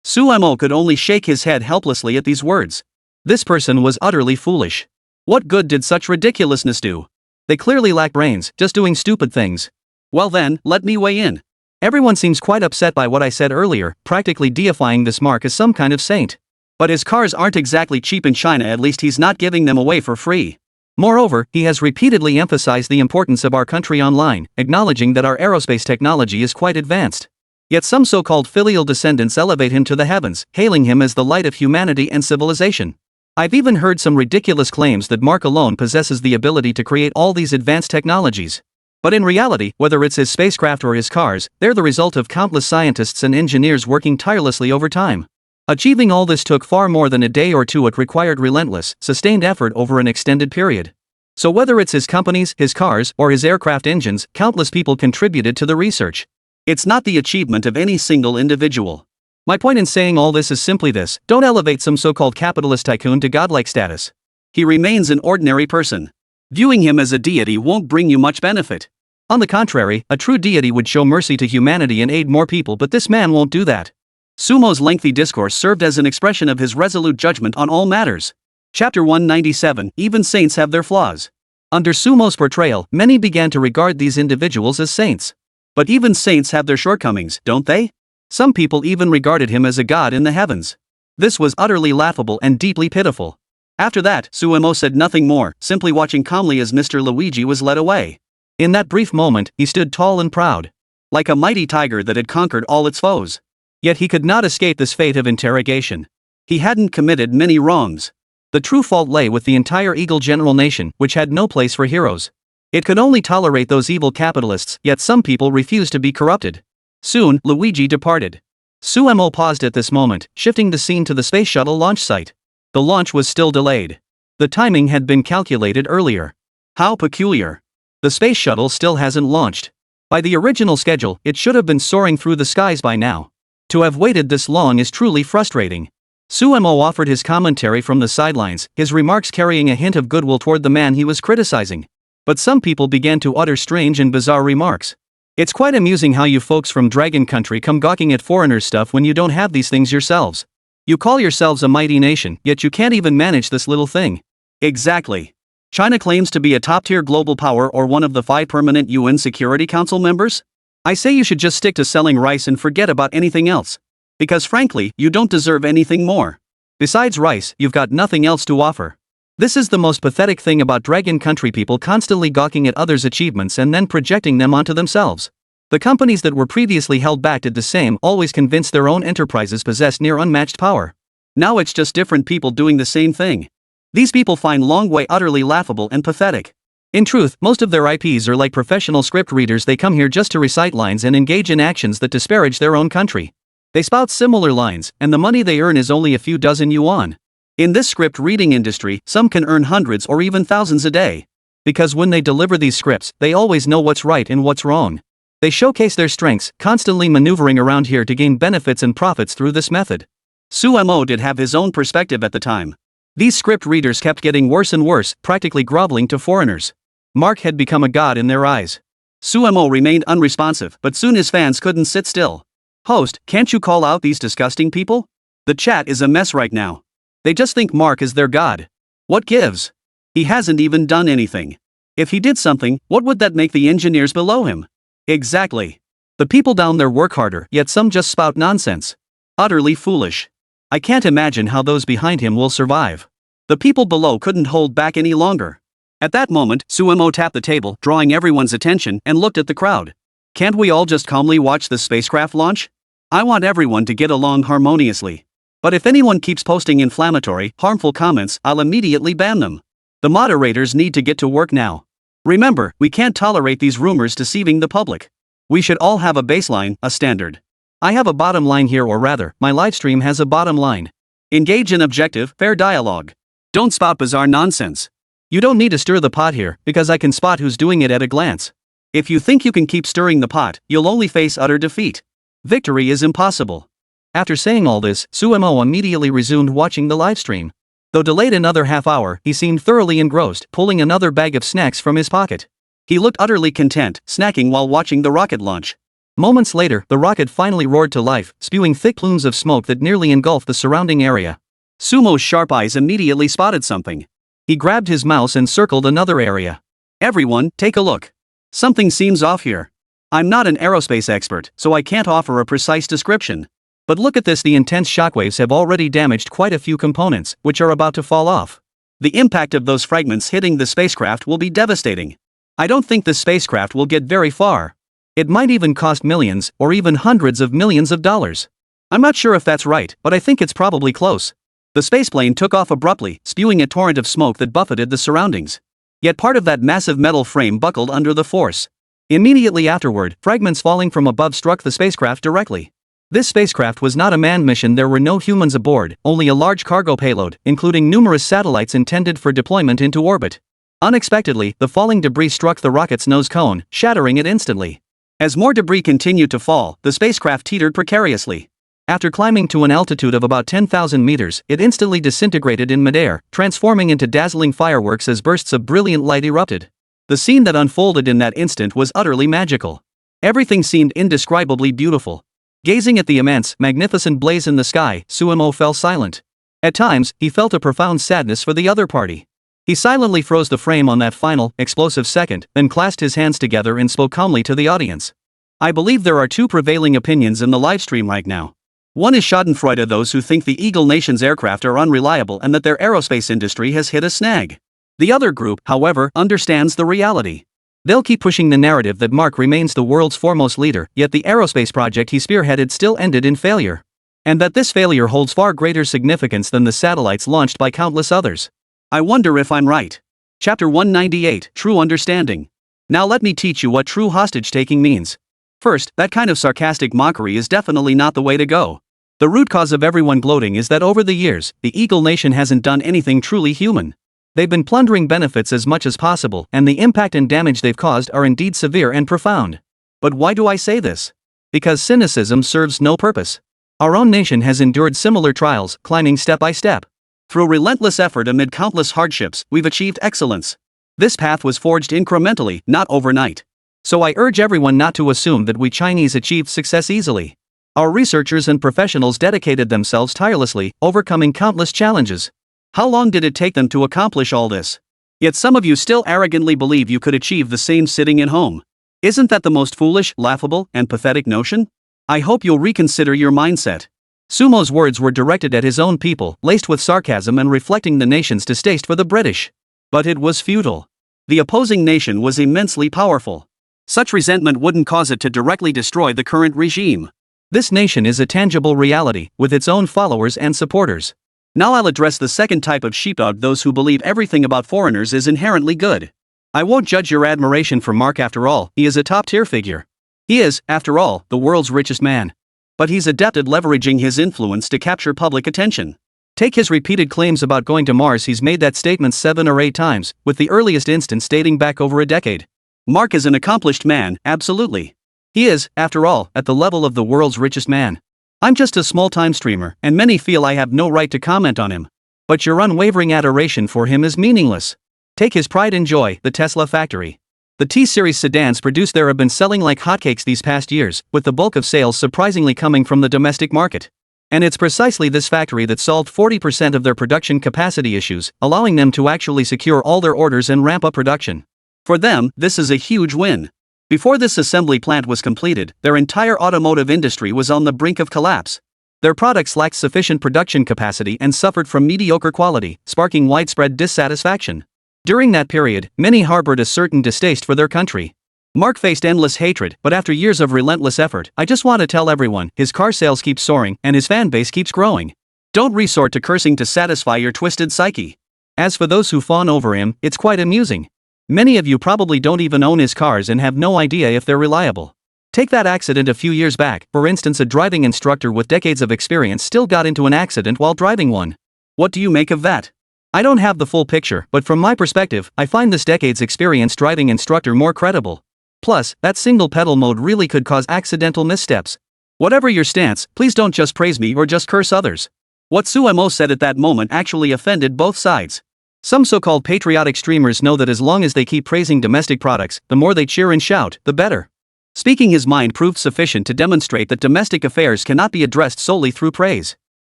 Suemo could only shake his head helplessly at these words. This person was utterly foolish. What good did such ridiculousness do? They clearly lack brains, just doing stupid things. Well then, let me weigh in. Everyone seems quite upset by what I said earlier, practically deifying this Mark as some kind of saint. But his cars aren't exactly cheap in China, at least he's not giving them away for free. Moreover, he has repeatedly emphasized the importance of our country online, acknowledging that our aerospace technology is quite advanced. Yet some so-called filial descendants elevate him to the heavens, hailing him as the light of humanity and civilization. I've even heard some ridiculous claims that Mark alone possesses the ability to create all these advanced technologies. But in reality, whether it's his spacecraft or his cars, they're the result of countless scientists and engineers working tirelessly over time. Achieving all this took far more than a day or two. It required relentless, sustained effort over an extended period. So whether it's his companies, his cars, or his aircraft engines, countless people contributed to the research. It's not the achievement of any single individual. My point in saying all this is simply this: don't elevate some so-called capitalist tycoon to godlike status. He remains an ordinary person. Viewing him as a deity won't bring you much benefit. On the contrary, a true deity would show mercy to humanity and aid more people, but this man won't do that. Sumo's lengthy discourse served as an expression of his resolute judgment on all matters. Chapter 197, Even Saints Have Their Flaws. Under Sumo's portrayal, many began to regard these individuals as saints. But even saints have their shortcomings, don't they? Some people even regarded him as a god in the heavens. This was utterly laughable and deeply pitiful. After that, Suemo said nothing more, simply watching calmly as Mr. Luigi was led away. In that brief moment, he stood tall and proud, like a mighty tiger that had conquered all its foes. Yet he could not escape this fate of interrogation. He hadn't committed many wrongs. The true fault lay with the entire Eagle General nation, which had no place for heroes. It could only tolerate those evil capitalists, yet some people refused to be corrupted. Soon, Luigi departed. Suemo paused at this moment, shifting the scene to the space shuttle launch site. The launch was still delayed. The timing had been calculated earlier. How peculiar. The space shuttle still hasn't launched. By the original schedule, it should have been soaring through the skies by now. To have waited this long is truly frustrating. Suemo offered his commentary from the sidelines, his remarks carrying a hint of goodwill toward the man he was criticizing. But some people began to utter strange and bizarre remarks. It's quite amusing how you folks from Dragon Country come gawking at foreigners' stuff when you don't have these things yourselves. You call yourselves a mighty nation, yet you can't even manage this little thing. Exactly. China claims to be a top-tier global power or one of the 5 permanent UN Security Council members? I say you should just stick to selling rice and forget about anything else. Because frankly, you don't deserve anything more. Besides rice, you've got nothing else to offer. This is the most pathetic thing about Dragon Country people constantly gawking at others' achievements and then projecting them onto themselves. The companies that were previously held back did the same, always convinced their own enterprises possessed near unmatched power. Now it's just different people doing the same thing. These people find Longwei utterly laughable and pathetic. In truth, most of their IPs are like professional script readers. They come here just to recite lines and engage in actions that disparage their own country. They spout similar lines, and the money they earn is only a few dozen yuan. In this script reading industry, some can earn hundreds or even thousands a day. Because when they deliver these scripts, they always know what's right and what's wrong. They showcase their strengths, constantly maneuvering around here to gain benefits and profits through this method. Suemo did have his own perspective at the time. These script readers kept getting worse and worse, practically groveling to foreigners. Mark had become a god in their eyes. Suemo remained unresponsive, but soon his fans couldn't sit still. Host, can't you call out these disgusting people? The chat is a mess right now. They just think Mark is their god. What gives? He hasn't even done anything. If he did something, what would that make the engineers below him? Exactly. The people down there work harder, yet some just spout nonsense. Utterly foolish. I can't imagine how those behind him will survive. The people below couldn't hold back any longer. At that moment, Suemo tapped the table, drawing everyone's attention, and looked at the crowd. Can't we all just calmly watch the spacecraft launch? I want everyone to get along harmoniously. But if anyone keeps posting inflammatory, harmful comments, I'll immediately ban them. The moderators need to get to work now. Remember, we can't tolerate these rumors deceiving the public. We should all have a baseline, a standard. I have a bottom line here, or rather, my livestream has a bottom line. Engage in objective, fair dialogue. Don't spout bizarre nonsense. You don't need to stir the pot here, because I can spot who's doing it at a glance. If you think you can keep stirring the pot, you'll only face utter defeat. Victory is impossible. After saying all this, Suemo immediately resumed watching the livestream. Though delayed another half hour, he seemed thoroughly engrossed, pulling another bag of snacks from his pocket. He looked utterly content, snacking while watching the rocket launch. Moments later, the rocket finally roared to life, spewing thick plumes of smoke that nearly engulfed the surrounding area. Sumo's sharp eyes immediately spotted something. He grabbed his mouse and circled another area. Everyone, take a look. Something seems off here. I'm not an aerospace expert, so I can't offer a precise description. But look at this, the intense shockwaves have already damaged quite a few components, which are about to fall off. The impact of those fragments hitting the spacecraft will be devastating. I don't think the spacecraft will get very far. It might even cost millions, or even hundreds of millions of dollars. I'm not sure if that's right, but I think it's probably close. The spaceplane took off abruptly, spewing a torrent of smoke that buffeted the surroundings. Yet part of that massive metal frame buckled under the force. Immediately afterward, fragments falling from above struck the spacecraft directly. This spacecraft was not a manned mission. There were no humans aboard, only a large cargo payload, including numerous satellites intended for deployment into orbit. Unexpectedly, the falling debris struck the rocket's nose cone, shattering it instantly. As more debris continued to fall, the spacecraft teetered precariously. After climbing to an altitude of about 10,000 meters, it instantly disintegrated in midair, transforming into dazzling fireworks as bursts of brilliant light erupted. The scene that unfolded in that instant was utterly magical. Everything seemed indescribably beautiful. Gazing at the immense, magnificent blaze in the sky, Suemo fell silent. At times, he felt a profound sadness for the other party. He silently froze the frame on that final, explosive second, then clasped his hands together and spoke calmly to the audience. I believe there are two prevailing opinions in the livestream right now. One is schadenfreude, those who think the Eagle Nation's aircraft are unreliable and that their aerospace industry has hit a snag. The other group, however, understands the reality. They'll keep pushing the narrative that Mark remains the world's foremost leader, yet the aerospace project he spearheaded still ended in failure. And that this failure holds far greater significance than the satellites launched by countless others. I wonder if I'm right. Chapter 198, True Understanding. Now let me teach you what true hostage-taking means. First, that kind of sarcastic mockery is definitely not the way to go. The root cause of everyone gloating is that over the years, the Eagle Nation hasn't done anything truly human. They've been plundering benefits as much as possible, and the impact and damage they've caused are indeed severe and profound. But why do I say this? Because cynicism serves no purpose. Our own nation has endured similar trials, climbing step by step. Through relentless effort amid countless hardships, we've achieved excellence. This path was forged incrementally, not overnight. So I urge everyone not to assume that we Chinese achieved success easily. Our researchers and professionals dedicated themselves tirelessly, overcoming countless challenges. How long did it take them to accomplish all this? Yet some of you still arrogantly believe you could achieve the same sitting at home. Isn't that the most foolish, laughable, and pathetic notion? I hope you'll reconsider your mindset. Sumo's words were directed at his own people, laced with sarcasm and reflecting the nation's distaste for the British. But it was futile. The opposing nation was immensely powerful. Such resentment wouldn't cause it to directly destroy the current regime. This nation is a tangible reality, with its own followers and supporters. Now I'll address the second type of sheepdog, those who believe everything about foreigners is inherently good. I won't judge your admiration for Mark. After all, he is a top-tier figure. He is, after all, the world's richest man. But he's adept at leveraging his influence to capture public attention. Take his repeated claims about going to Mars. He's made that statement 7 or 8 times, with the earliest instance dating back over a decade. Mark is an accomplished man, absolutely. He is, after all, at the level of the world's richest man. I'm just a small-time streamer, and many feel I have no right to comment on him. But your unwavering adoration for him is meaningless. Take his pride and joy, the Tesla factory. The T-Series sedans produced there have been selling like hotcakes these past years, with the bulk of sales surprisingly coming from the domestic market. And it's precisely this factory that solved 40% of their production capacity issues, allowing them to actually secure all their orders and ramp up production. For them, this is a huge win. Before this assembly plant was completed, their entire automotive industry was on the brink of collapse. Their products lacked sufficient production capacity and suffered from mediocre quality, sparking widespread dissatisfaction. During that period, many harbored a certain distaste for their country. Mark faced endless hatred, but after years of relentless effort, I just want to tell everyone, his car sales keep soaring, and his fan base keeps growing. Don't resort to cursing to satisfy your twisted psyche. As for those who fawn over him, it's quite amusing. Many of you probably don't even own his cars and have no idea if they're reliable. Take that accident a few years back. For instance, a driving instructor with decades of experience still got into an accident while driving one. What do you make of that? I don't have the full picture, but from my perspective, I find this decade's experience driving instructor more credible. Plus, that single pedal mode really could cause accidental missteps. Whatever your stance, please don't just praise me or just curse others. What Sumo said at that moment actually offended both sides. Some so-called patriotic streamers know that as long as they keep praising domestic products, the more they cheer and shout, the better. Speaking his mind proved sufficient to demonstrate that domestic affairs cannot be addressed solely through praise.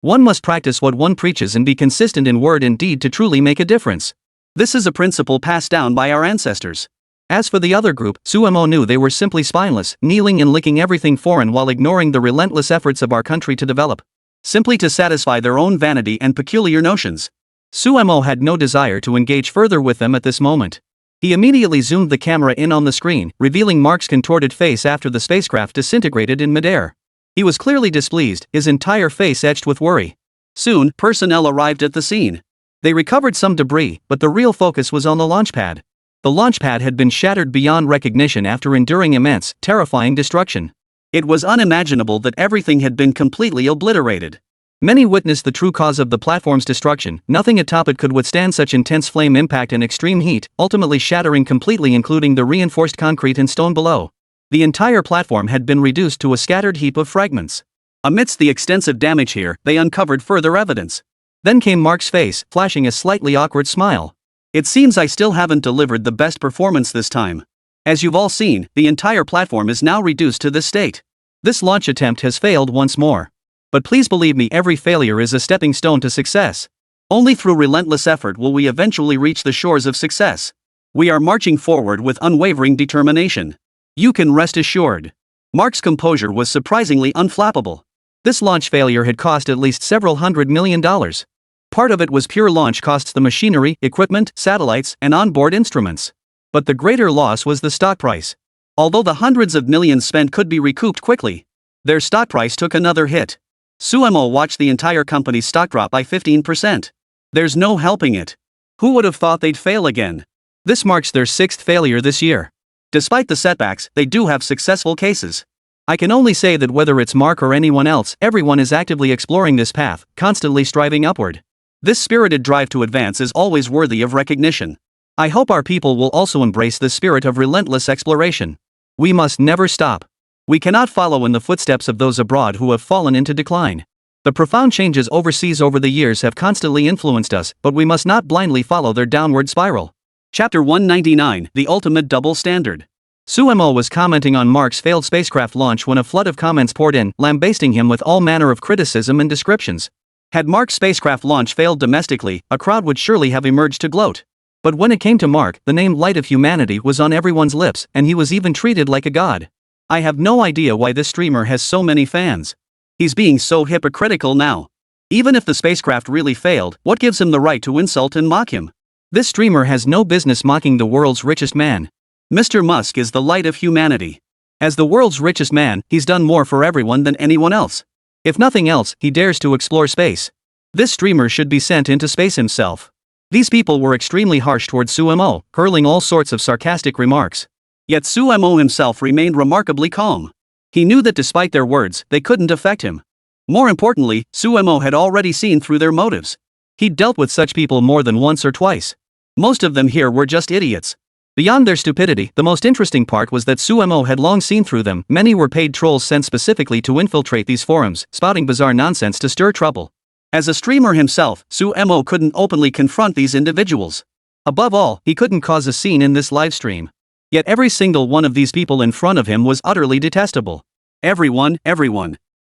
One must practice what one preaches and be consistent in word and deed to truly make a difference. This is a principle passed down by our ancestors. As for the other group, Sumo knew they were simply spineless, kneeling and licking everything foreign while ignoring the relentless efforts of our country to develop. Simply to satisfy their own vanity and peculiar notions. Sumo had no desire to engage further with them at this moment. He immediately zoomed the camera in on the screen, revealing Mark's contorted face after the spacecraft disintegrated in midair. He was clearly displeased, his entire face etched with worry. Soon, personnel arrived at the scene. They recovered some debris, but the real focus was on the launch pad. The launch pad had been shattered beyond recognition after enduring immense, terrifying destruction. It was unimaginable that everything had been completely obliterated. Many witnessed the true cause of the platform's destruction. Nothing atop it could withstand such intense flame impact and extreme heat, ultimately shattering completely, including the reinforced concrete and stone below. The entire platform had been reduced to a scattered heap of fragments. Amidst the extensive damage here, they uncovered further evidence. Then came Mark's face, flashing a slightly awkward smile. It seems I still haven't delivered the best performance this time. As you've all seen, the entire platform is now reduced to this state. This launch attempt has failed once more. But please believe me, every failure is a stepping stone to success. Only through relentless effort will we eventually reach the shores of success. We are marching forward with unwavering determination. You can rest assured. Mark's composure was surprisingly unflappable. This launch failure had cost at least several $100 million. Part of it was pure launch costs, the machinery, equipment, satellites, and onboard instruments. But the greater loss was the stock price. Although the hundreds of millions spent could be recouped quickly, their stock price took another hit. Sumo watched the entire company's stock drop by 15%. There's no helping it. Who would have thought they'd fail again? This marks their 6th failure this year. Despite the setbacks, they do have successful cases. I can only say that whether it's Mark or anyone else, everyone is actively exploring this path, constantly striving upward. This spirited drive to advance is always worthy of recognition. I hope our people will also embrace the spirit of relentless exploration. We must never stop. We cannot follow in the footsteps of those abroad who have fallen into decline. The profound changes overseas over the years have constantly influenced us, but we must not blindly follow their downward spiral. Chapter 199, The Ultimate Double Standard. Suemo was commenting on Mark's failed spacecraft launch when a flood of comments poured in, lambasting him with all manner of criticism and descriptions. Had Mark's spacecraft launch failed domestically, a crowd would surely have emerged to gloat. But when it came to Mark, the name Light of Humanity was on everyone's lips, and he was even treated like a god. I have no idea why this streamer has so many fans. He's being so hypocritical now. Even if the spacecraft really failed, what gives him the right to insult and mock him? This streamer has no business mocking the world's richest man. Mr. Musk is the light of humanity. As the world's richest man, he's done more for everyone than anyone else. If nothing else, he dares to explore space. This streamer should be sent into space himself. These people were extremely harsh towards Suemo, hurling all sorts of sarcastic remarks. Yet Suemo himself remained remarkably calm. He knew that despite their words, they couldn't affect him. More importantly, Suemo had already seen through their motives. He'd dealt with such people more than once or twice. Most of them here were just idiots. Beyond their stupidity, the most interesting part was that Suemo had long seen through them. Many were paid trolls sent specifically to infiltrate these forums, spouting bizarre nonsense to stir trouble. As a streamer himself, Suemo couldn't openly confront these individuals. Above all, he couldn't cause a scene in this livestream. Yet every single one of these people in front of him was utterly detestable. Everyone.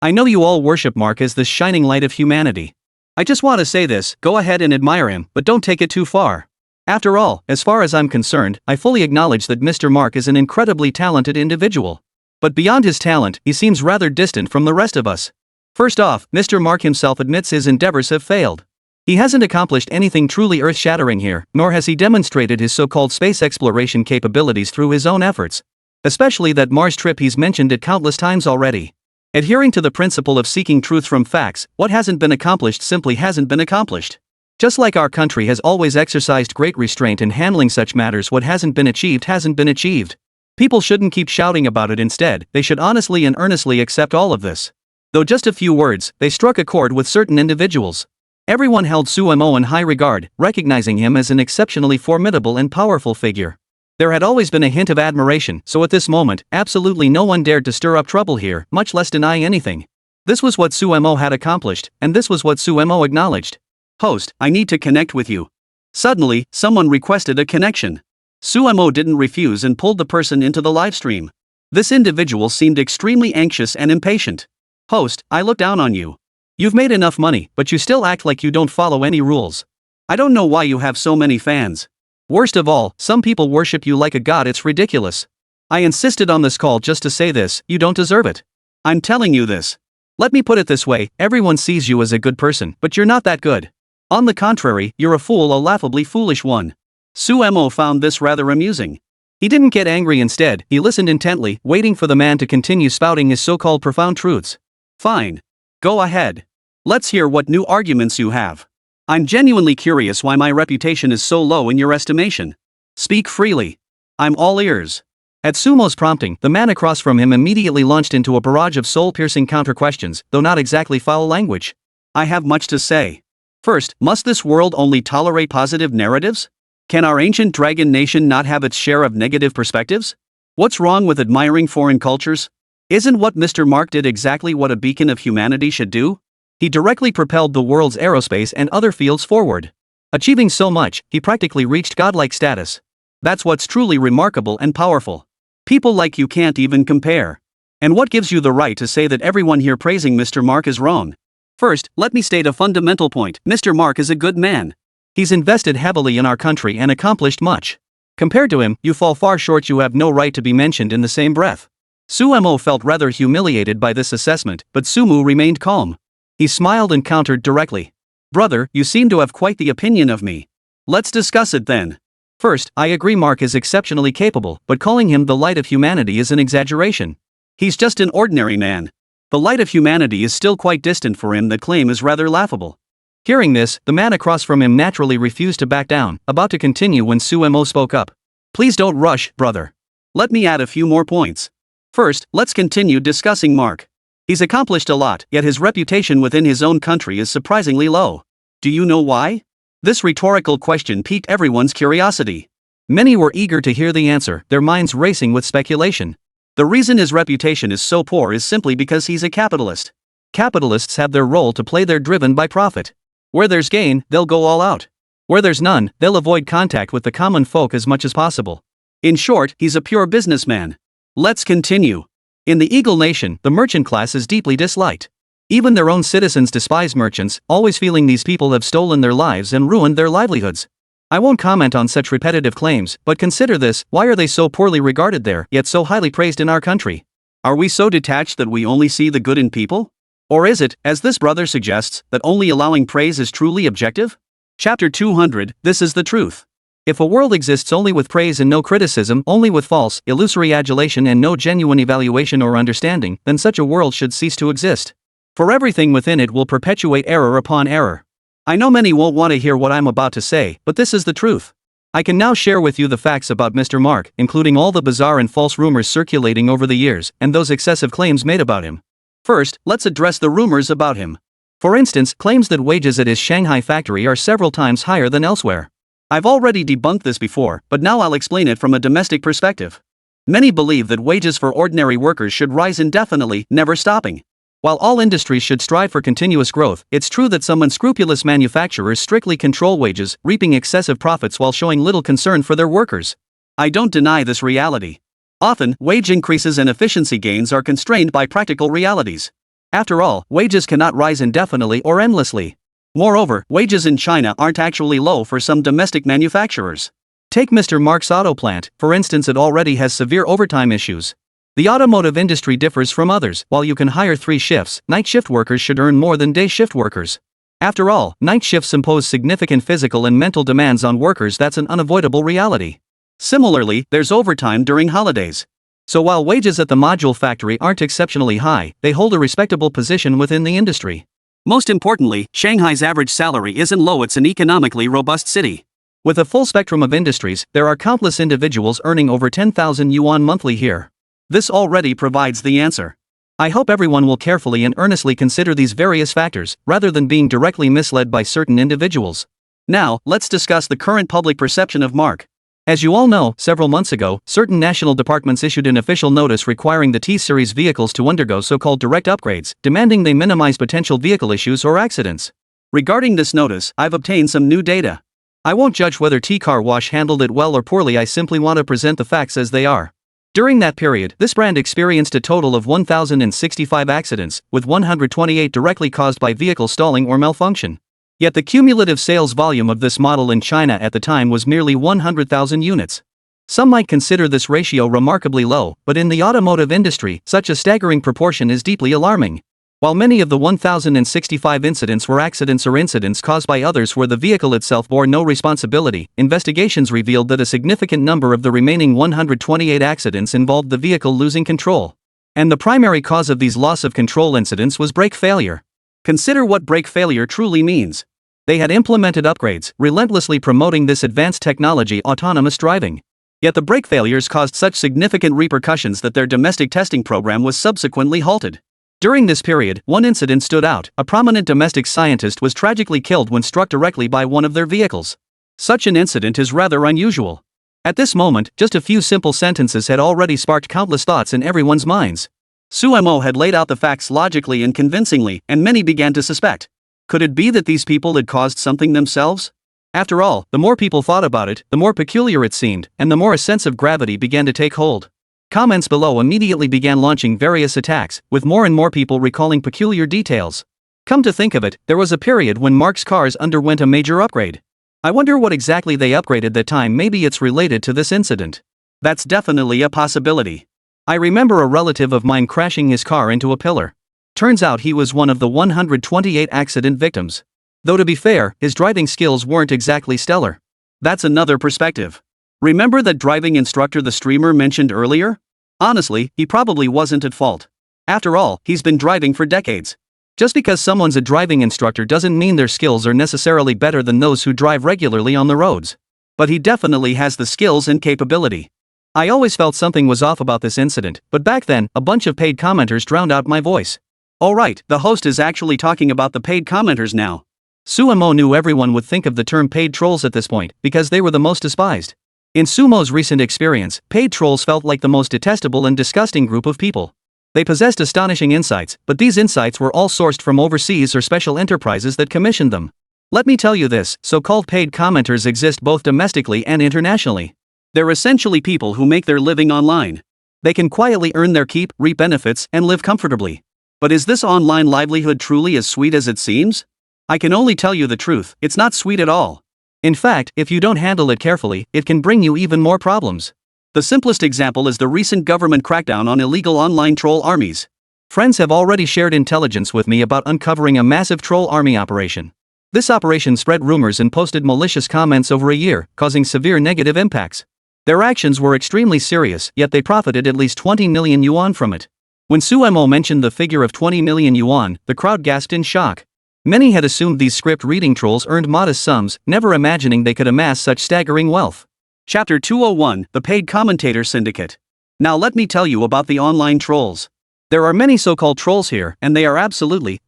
I know you all worship Mark as the shining light of humanity. I just want to say this, go ahead and admire him, but don't take it too far. After all, as far as I'm concerned, I fully acknowledge that Mr. Mark is an incredibly talented individual. But beyond his talent, he seems rather distant from the rest of us. First off, Mr. Mark himself admits his endeavors have failed. He hasn't accomplished anything truly earth-shattering here, nor has he demonstrated his so-called space exploration capabilities through his own efforts. Especially that Mars trip he's mentioned it countless times already. Adhering to the principle of seeking truth from facts, what hasn't been accomplished simply hasn't been accomplished. Just like our country has always exercised great restraint in handling such matters, what hasn't been achieved hasn't been achieved. People shouldn't keep shouting about it, instead, they should honestly and earnestly accept all of this. Though just a few words, they struck a chord with certain individuals. Everyone held Suemo in high regard, recognizing him as an exceptionally formidable and powerful figure. There had always been a hint of admiration, so at this moment, absolutely no one dared to stir up trouble here, much less deny anything. This was what Suemo had accomplished, and this was what Suemo acknowledged. Host, I need to connect with you. Suddenly, someone requested a connection. Suemo didn't refuse and pulled the person into the livestream. This individual seemed extremely anxious and impatient. Host, I look down on you. You've made enough money, but you still act like you don't follow any rules. I don't know why you have so many fans. Worst of all, some people worship you like a god, it's ridiculous. I insisted on this call just to say this, you don't deserve it. I'm telling you this. Let me put it this way, everyone sees you as a good person, but you're not that good. On the contrary, you're a fool, a laughably foolish one. Suemo found this rather amusing. He didn't get angry, instead, he listened intently, waiting for the man to continue spouting his so-called profound truths. Fine. Go ahead. Let's hear what new arguments you have. I'm genuinely curious why my reputation is so low in your estimation. Speak freely. I'm all ears. At Sumo's prompting, the man across from him immediately launched into a barrage of soul-piercing counter-questions, though not exactly foul language. I have much to say. First, must this world only tolerate positive narratives? Can our ancient dragon nation not have its share of negative perspectives? What's wrong with admiring foreign cultures? Isn't what Mr. Mark did exactly what a beacon of humanity should do? He directly propelled the world's aerospace and other fields forward. Achieving so much, he practically reached godlike status. That's what's truly remarkable and powerful. People like you can't even compare. And what gives you the right to say that everyone here praising Mr. Mark is wrong? First, let me state a fundamental point. Mr. Mark is a good man. He's invested heavily in our country and accomplished much. Compared to him, you fall far short. You have no right to be mentioned in the same breath. Suemo felt rather humiliated by this assessment, but Sumu remained calm. He smiled and countered directly. Brother, you seem to have quite the opinion of me. Let's discuss it then. First, I agree Mark is exceptionally capable, but calling him the light of humanity is an exaggeration. He's just an ordinary man. The light of humanity is still quite distant for him. That claim is rather laughable. Hearing this, the man across from him naturally refused to back down, about to continue when Suemo spoke up. Please don't rush, brother. Let me add a few more points. First, let's continue discussing Mark. He's accomplished a lot, yet his reputation within his own country is surprisingly low. Do you know why? This rhetorical question piqued everyone's curiosity. Many were eager to hear the answer, their minds racing with speculation. The reason his reputation is so poor is simply because he's a capitalist. Capitalists have their role to play, they're driven by profit. Where there's gain, they'll go all out. Where there's none, they'll avoid contact with the common folk as much as possible. In short, he's a pure businessman. Let's continue. In the Eagle Nation, the merchant class is deeply disliked. Even their own citizens despise merchants, always feeling these people have stolen their lives and ruined their livelihoods. I won't comment on such repetitive claims, but consider this: why are they so poorly regarded there, yet so highly praised in our country? Are we so detached that we only see the good in people? Or is it, as this brother suggests, that only allowing praise is truly objective? Chapter 200, This is the Truth. If a world exists only with praise and no criticism, only with false, illusory adulation and no genuine evaluation or understanding, then such a world should cease to exist. For everything within it will perpetuate error upon error. I know many won't want to hear what I'm about to say, but this is the truth. I can now share with you the facts about Mr. Mark, including all the bizarre and false rumors circulating over the years, and those excessive claims made about him. First, let's address the rumors about him. For instance, claims that wages at his Shanghai factory are several times higher than elsewhere. I've already debunked this before, but now I'll explain it from a domestic perspective. Many believe that wages for ordinary workers should rise indefinitely, never stopping. While all industries should strive for continuous growth, it's true that some unscrupulous manufacturers strictly control wages, reaping excessive profits while showing little concern for their workers. I don't deny this reality. Often, wage increases and efficiency gains are constrained by practical realities. After all, wages cannot rise indefinitely or endlessly. Moreover, wages in China aren't actually low for some domestic manufacturers. Take Mr. Mark's auto plant, for instance. It already has severe overtime issues. The automotive industry differs from others. While you can hire 3 shifts, night shift workers should earn more than day shift workers. After all, night shifts impose significant physical and mental demands on workers. That's an unavoidable reality. Similarly, there's overtime during holidays. So while wages at the module factory aren't exceptionally high, they hold a respectable position within the industry. Most importantly, Shanghai's average salary isn't low. It's an economically robust city. With a full spectrum of industries, there are countless individuals earning over 10,000 yuan monthly here. This already provides the answer. I hope everyone will carefully and earnestly consider these various factors, rather than being directly misled by certain individuals. Now, let's discuss the current public perception of Mark. As you all know, several months ago, certain national departments issued an official notice requiring the T-Series vehicles to undergo so-called direct upgrades, demanding they minimize potential vehicle issues or accidents. Regarding this notice, I've obtained some new data. I won't judge whether T-Car Wash handled it well or poorly. I simply want to present the facts as they are. During that period, this brand experienced a total of 1,065 accidents, with 128 directly caused by vehicle stalling or malfunction. Yet the cumulative sales volume of this model in China at the time was merely 100,000 units. Some might consider this ratio remarkably low, but in the automotive industry, such a staggering proportion is deeply alarming. While many of the 1,065 incidents were accidents or incidents caused by others where the vehicle itself bore no responsibility, investigations revealed that a significant number of the remaining 128 accidents involved the vehicle losing control. And the primary cause of these loss of control incidents was brake failure. Consider what brake failure truly means. They had implemented upgrades, relentlessly promoting this advanced technology, autonomous driving. Yet the brake failures caused such significant repercussions that their domestic testing program was subsequently halted. During this period, one incident stood out. A prominent domestic scientist was tragically killed when struck directly by one of their vehicles. Such an incident is rather unusual. At this moment, just a few simple sentences had already sparked countless thoughts in everyone's minds. Suemo had laid out the facts logically and convincingly, and many began to suspect. Could it be that these people had caused something themselves? After all, the more people thought about it, the more peculiar it seemed, and the more a sense of gravity began to take hold. Comments below immediately began launching various attacks, with more and more people recalling peculiar details. Come to think of it, there was a period when Mark's cars underwent a major upgrade. I wonder what exactly they upgraded that time. Maybe it's related to this incident. That's definitely a possibility. I remember a relative of mine crashing his car into a pillar. Turns out he was one of the 128 accident victims. Though to be fair, his driving skills weren't exactly stellar. That's another perspective. Remember that driving instructor the streamer mentioned earlier? Honestly, he probably wasn't at fault. After all, he's been driving for decades. Just because someone's a driving instructor doesn't mean their skills are necessarily better than those who drive regularly on the roads. But he definitely has the skills and capability. I always felt something was off about this incident, but back then, a bunch of paid commenters drowned out my voice. Alright, the host is actually talking about the paid commenters now. Sumo knew everyone would think of the term paid trolls at this point, because they were the most despised. In Sumo's recent experience, paid trolls felt like the most detestable and disgusting group of people. They possessed astonishing insights, but these insights were all sourced from overseas or special enterprises that commissioned them. Let me tell you this, so-called paid commenters exist both domestically and internationally. They're essentially people who make their living online. They can quietly earn their keep, reap benefits, and live comfortably. But is this online livelihood truly as sweet as it seems? I can only tell you the truth, it's not sweet at all. In fact, if you don't handle it carefully, it can bring you even more problems. The simplest example is the recent government crackdown on illegal online troll armies. Friends have already shared intelligence with me about uncovering a massive troll army operation. This operation spread rumors and posted malicious comments over a year, causing severe negative impacts. Their actions were extremely serious, yet they profited at least 20 million yuan from it. When Sumo mentioned the figure of 20 million yuan, the crowd gasped in shock. Many had assumed these script-reading trolls earned modest sums, never imagining they could amass such staggering wealth. Chapter 201, The Paid Commentator Syndicate. Now let me tell you about the online trolls. There are many so-called trolls here, and they are absolutely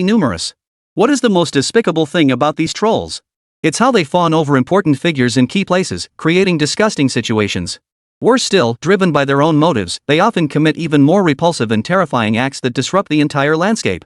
numerous. What is the most despicable thing about these trolls? It's how they fawn over important figures in key places, creating disgusting situations. Worse still, driven by their own motives, they often commit even more repulsive and terrifying acts that disrupt the entire landscape.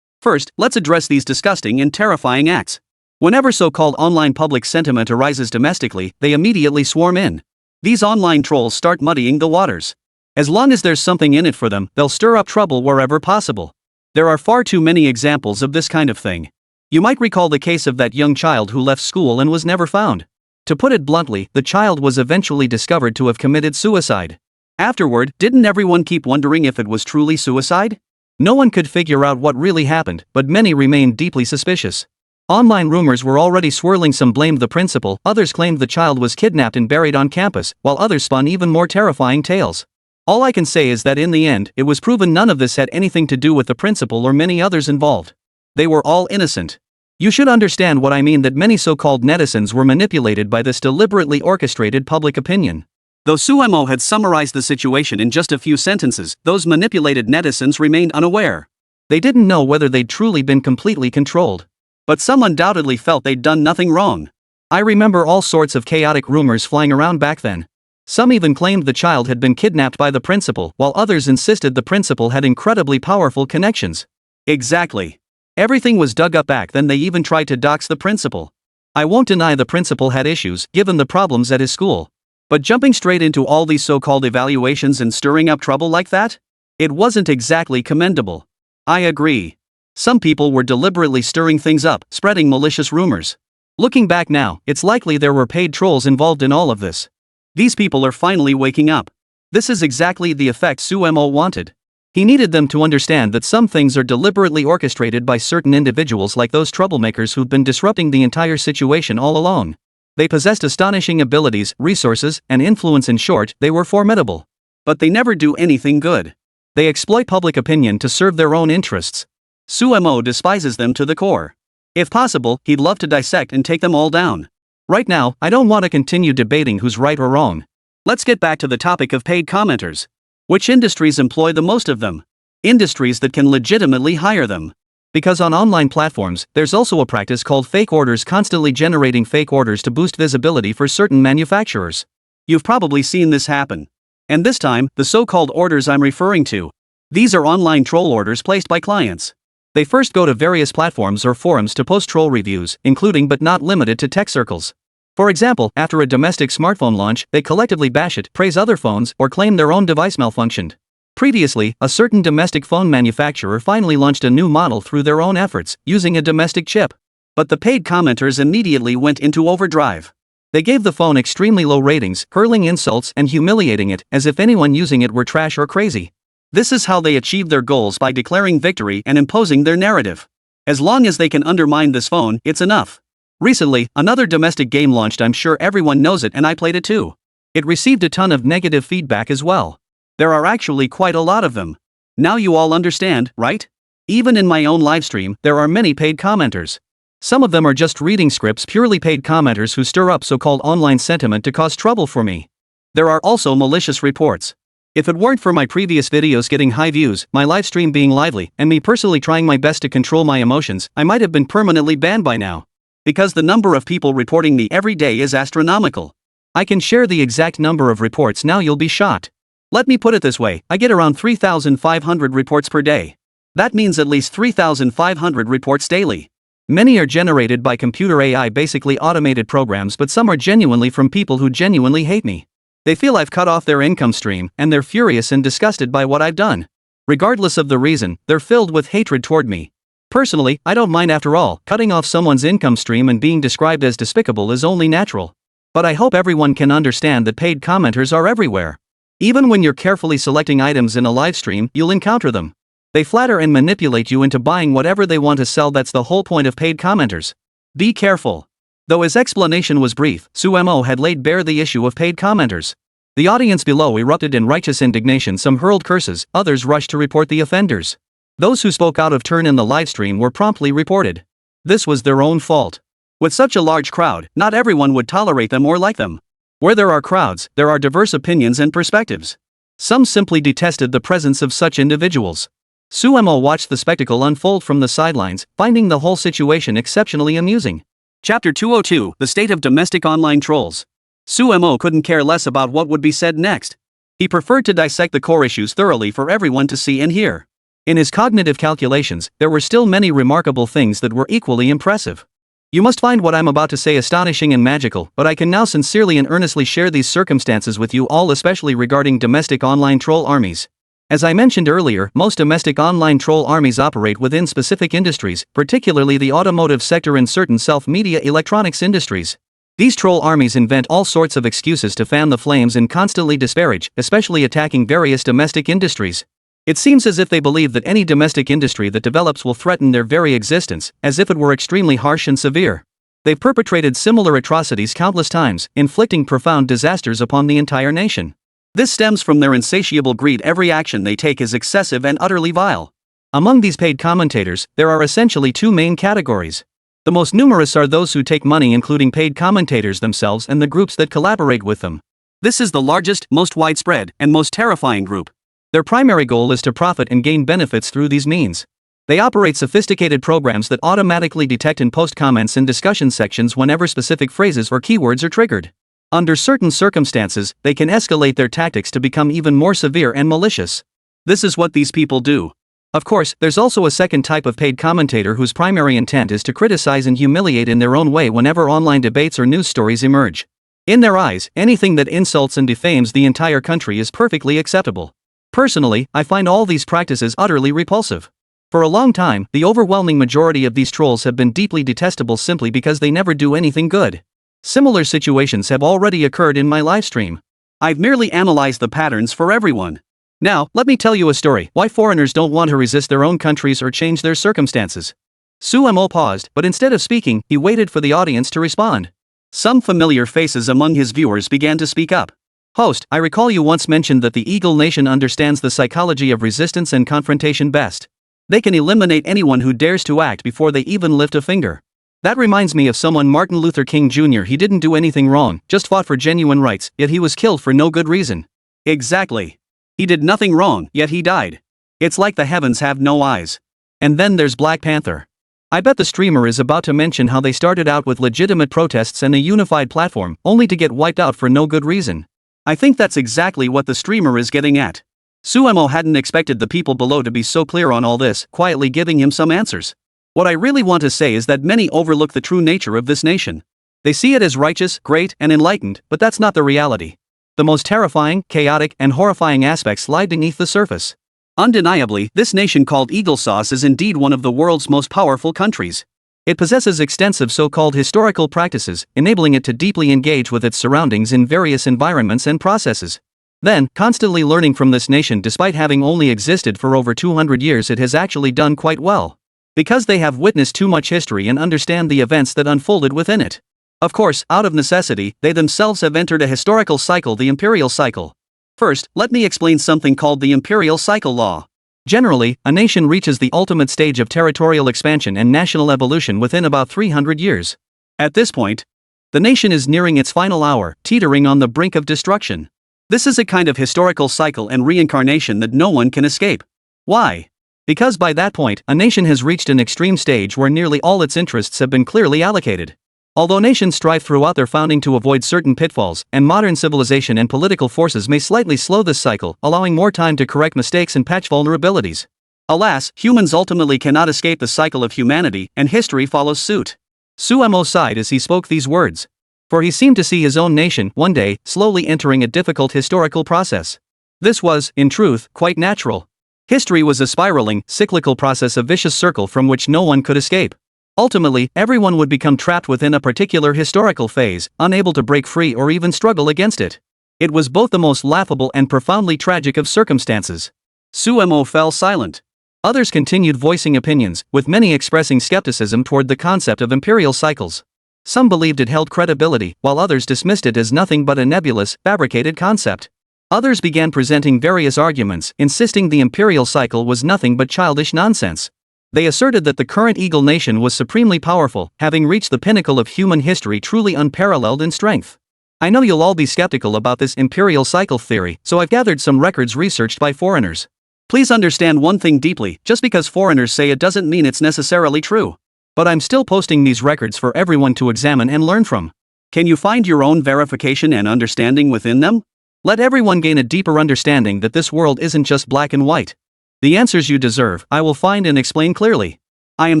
First, let's address these disgusting and terrifying acts. Whenever so-called online public sentiment arises domestically, they immediately swarm in. These online trolls start muddying the waters. As long as there's something in it for them, they'll stir up trouble wherever possible. There are far too many examples of this kind of thing. You might recall the case of that young child who left school and was never found. To put it bluntly, the child was eventually discovered to have committed suicide. Afterward, didn't everyone keep wondering if it was truly suicide? No one could figure out what really happened, but many remained deeply suspicious. Online rumors were already swirling. Some blamed the principal, others claimed the child was kidnapped and buried on campus, while others spun even more terrifying tales. All I can say is that in the end, it was proven none of this had anything to do with the principal or many others involved. They were all innocent. You should understand what I mean, that many so-called netizens were manipulated by this deliberately orchestrated public opinion. Though Sumo had summarized the situation in just a few sentences, those manipulated netizens remained unaware. They didn't know whether they'd truly been completely controlled. But some undoubtedly felt they'd done nothing wrong. I remember all sorts of chaotic rumors flying around back then. Some even claimed the child had been kidnapped by the principal, while others insisted the principal had incredibly powerful connections. Exactly. Everything was dug up back then. They even tried to dox the principal. I won't deny the principal had issues, given the problems at his school. But jumping straight into all these so-called evaluations and stirring up trouble like that? It wasn't exactly commendable. I agree. Some people were deliberately stirring things up, spreading malicious rumors. Looking back now, it's likely there were paid trolls involved in all of this. These people are finally waking up. This is exactly the effect Sumo wanted. He needed them to understand that some things are deliberately orchestrated by certain individuals, like those troublemakers who've been disrupting the entire situation all along. They possessed astonishing abilities, resources, and influence. In short, they were formidable. But they never do anything good. They exploit public opinion to serve their own interests. Sumo despises them to the core. If possible, he'd love to dissect and take them all down. Right now, I don't want to continue debating who's right or wrong. Let's get back to the topic of paid commenters. Which industries employ the most of them? Industries that can legitimately hire them. Because on online platforms, there's also a practice called fake orders, constantly generating fake orders to boost visibility for certain manufacturers. You've probably seen this happen. And this time, the so-called orders I'm referring to. These are online troll orders placed by clients. They first go to various platforms or forums to post troll reviews, including but not limited to tech circles. For example, after a domestic smartphone launch, they collectively bash it, praise other phones, or claim their own device malfunctioned. Previously, a certain domestic phone manufacturer finally launched a new model through their own efforts, using a domestic chip. But the paid commenters immediately went into overdrive. They gave the phone extremely low ratings, hurling insults and humiliating it, as if anyone using it were trash or crazy. This is how they achieved their goals, by declaring victory and imposing their narrative. As long as they can undermine this phone, it's enough. Recently, another domestic game launched. I'm sure everyone knows it, and I played it too. It received a ton of negative feedback as well. There are actually quite a lot of them. Now you all understand, right? Even in my own livestream, there are many paid commenters. Some of them are just reading scripts, purely paid commenters who stir up so-called online sentiment to cause trouble for me. There are also malicious reports. If it weren't for my previous videos getting high views, my livestream being lively, and me personally trying my best to control my emotions, I might have been permanently banned by now. Because the number of people reporting me every day is astronomical. I can share the exact number of reports now, you'll be shocked. Let me put it this way, I get around 3,500 reports per day. That means at least 3,500 reports daily. Many are generated by computer AI, basically automated programs, but some are genuinely from people who genuinely hate me. They feel I've cut off their income stream, and they're furious and disgusted by what I've done. Regardless of the reason, they're filled with hatred toward me. Personally, I don't mind. After all, cutting off someone's income stream and being described as despicable is only natural. But I hope everyone can understand that paid commenters are everywhere. Even when you're carefully selecting items in a livestream, you'll encounter them. They flatter and manipulate you into buying whatever they want to sell. That's the whole point of paid commenters. Be careful. Though his explanation was brief, Sumo had laid bare the issue of paid commenters. The audience below erupted in righteous indignation. Some hurled curses, others rushed to report the offenders. Those who spoke out of turn in the livestream were promptly reported. This was their own fault. With such a large crowd, not everyone would tolerate them or like them. Where there are crowds, there are diverse opinions and perspectives. Some simply detested the presence of such individuals. Sumo watched the spectacle unfold from the sidelines, finding the whole situation exceptionally amusing. Chapter 202, The State of Domestic Online Trolls. Sumo couldn't care less about what would be said next. He preferred to dissect the core issues thoroughly for everyone to see and hear. In his cognitive calculations, there were still many remarkable things that were equally impressive. You must find what I'm about to say astonishing and magical, but I can now sincerely and earnestly share these circumstances with you all, especially regarding domestic online troll armies. As I mentioned earlier, most domestic online troll armies operate within specific industries, particularly the automotive sector and certain self-media electronics industries. These troll armies invent all sorts of excuses to fan the flames and constantly disparage, especially attacking various domestic industries. It seems as if they believe that any domestic industry that develops will threaten their very existence, as if it were extremely harsh and severe. They've perpetrated similar atrocities countless times, inflicting profound disasters upon the entire nation. This stems from their insatiable greed. Every action they take is excessive and utterly vile. Among these paid commentators, there are essentially two main categories. The most numerous are those who take money, including paid commentators themselves and the groups that collaborate with them. This is the largest, most widespread, and most terrifying group. Their primary goal is to profit and gain benefits through these means. They operate sophisticated programs that automatically detect and post comments in discussion sections whenever specific phrases or keywords are triggered. Under certain circumstances, they can escalate their tactics to become even more severe and malicious. This is what these people do. Of course, there's also a second type of paid commentator whose primary intent is to criticize and humiliate in their own way whenever online debates or news stories emerge. In their eyes, anything that insults and defames the entire country is perfectly acceptable. Personally, I find all these practices utterly repulsive. For a long time, the overwhelming majority of these trolls have been deeply detestable simply because they never do anything good. Similar situations have already occurred in my livestream. I've merely analyzed the patterns for everyone. Now, let me tell you a story why foreigners don't want to resist their own countries or change their circumstances. Sumo paused, but instead of speaking, he waited for the audience to respond. Some familiar faces among his viewers began to speak up. Host, I recall you once mentioned that the Eagle Nation understands the psychology of resistance and confrontation best. They can eliminate anyone who dares to act before they even lift a finger. That reminds me of someone, Martin Luther King Jr. He didn't do anything wrong, just fought for genuine rights, yet he was killed for no good reason. Exactly. He did nothing wrong, yet he died. It's like the heavens have no eyes. And then there's Black Panther. I bet the streamer is about to mention how they started out with legitimate protests and a unified platform, only to get wiped out for no good reason. I think that's exactly what the streamer is getting at. Sumo hadn't expected the people below to be so clear on all this, quietly giving him some answers. What I really want to say is that many overlook the true nature of this nation. They see it as righteous, great, and enlightened, but that's not the reality. The most terrifying, chaotic, and horrifying aspects lie beneath the surface. Undeniably, this nation called Eagle Sauce is indeed one of the world's most powerful countries. It possesses extensive so-called historical practices, enabling it to deeply engage with its surroundings in various environments and processes. Then, constantly learning from this nation. Despite having only existed for over 200 years, it has actually done quite well. Because they have witnessed too much history and understand the events that unfolded within it. Of course, out of necessity, they themselves have entered a historical cycle, the imperial cycle. First, let me explain something called the imperial cycle law. Generally, a nation reaches the ultimate stage of territorial expansion and national evolution within about 300 years. At this point, the nation is nearing its final hour, teetering on the brink of destruction. This is a kind of historical cycle and reincarnation that no one can escape. Why? Because by that point, a nation has reached an extreme stage where nearly all its interests have been clearly allocated. Although nations strive throughout their founding to avoid certain pitfalls, and modern civilization and political forces may slightly slow this cycle, allowing more time to correct mistakes and patch vulnerabilities. Alas, humans ultimately cannot escape the cycle of humanity, and history follows suit. Suemo sighed as he spoke these words. For he seemed to see his own nation, one day, slowly entering a difficult historical process. This was, in truth, quite natural. History was a spiraling, cyclical process, a vicious circle from which no one could escape. Ultimately, everyone would become trapped within a particular historical phase, unable to break free or even struggle against it. It was both the most laughable and profoundly tragic of circumstances. Suemo fell silent. Others continued voicing opinions, with many expressing skepticism toward the concept of imperial cycles. Some believed it held credibility, while others dismissed it as nothing but a nebulous, fabricated concept. Others began presenting various arguments, insisting the imperial cycle was nothing but childish nonsense. They asserted that the current Eagle nation was supremely powerful, having reached the pinnacle of human history, truly unparalleled in strength. I know you'll all be skeptical about this imperial cycle theory, so I've gathered some records researched by foreigners. Please understand one thing deeply: just because foreigners say it doesn't mean it's necessarily true. But I'm still posting these records for everyone to examine and learn from. Can you find your own verification and understanding within them? Let everyone gain a deeper understanding that this world isn't just black and white. The answers you deserve, I will find and explain clearly. I am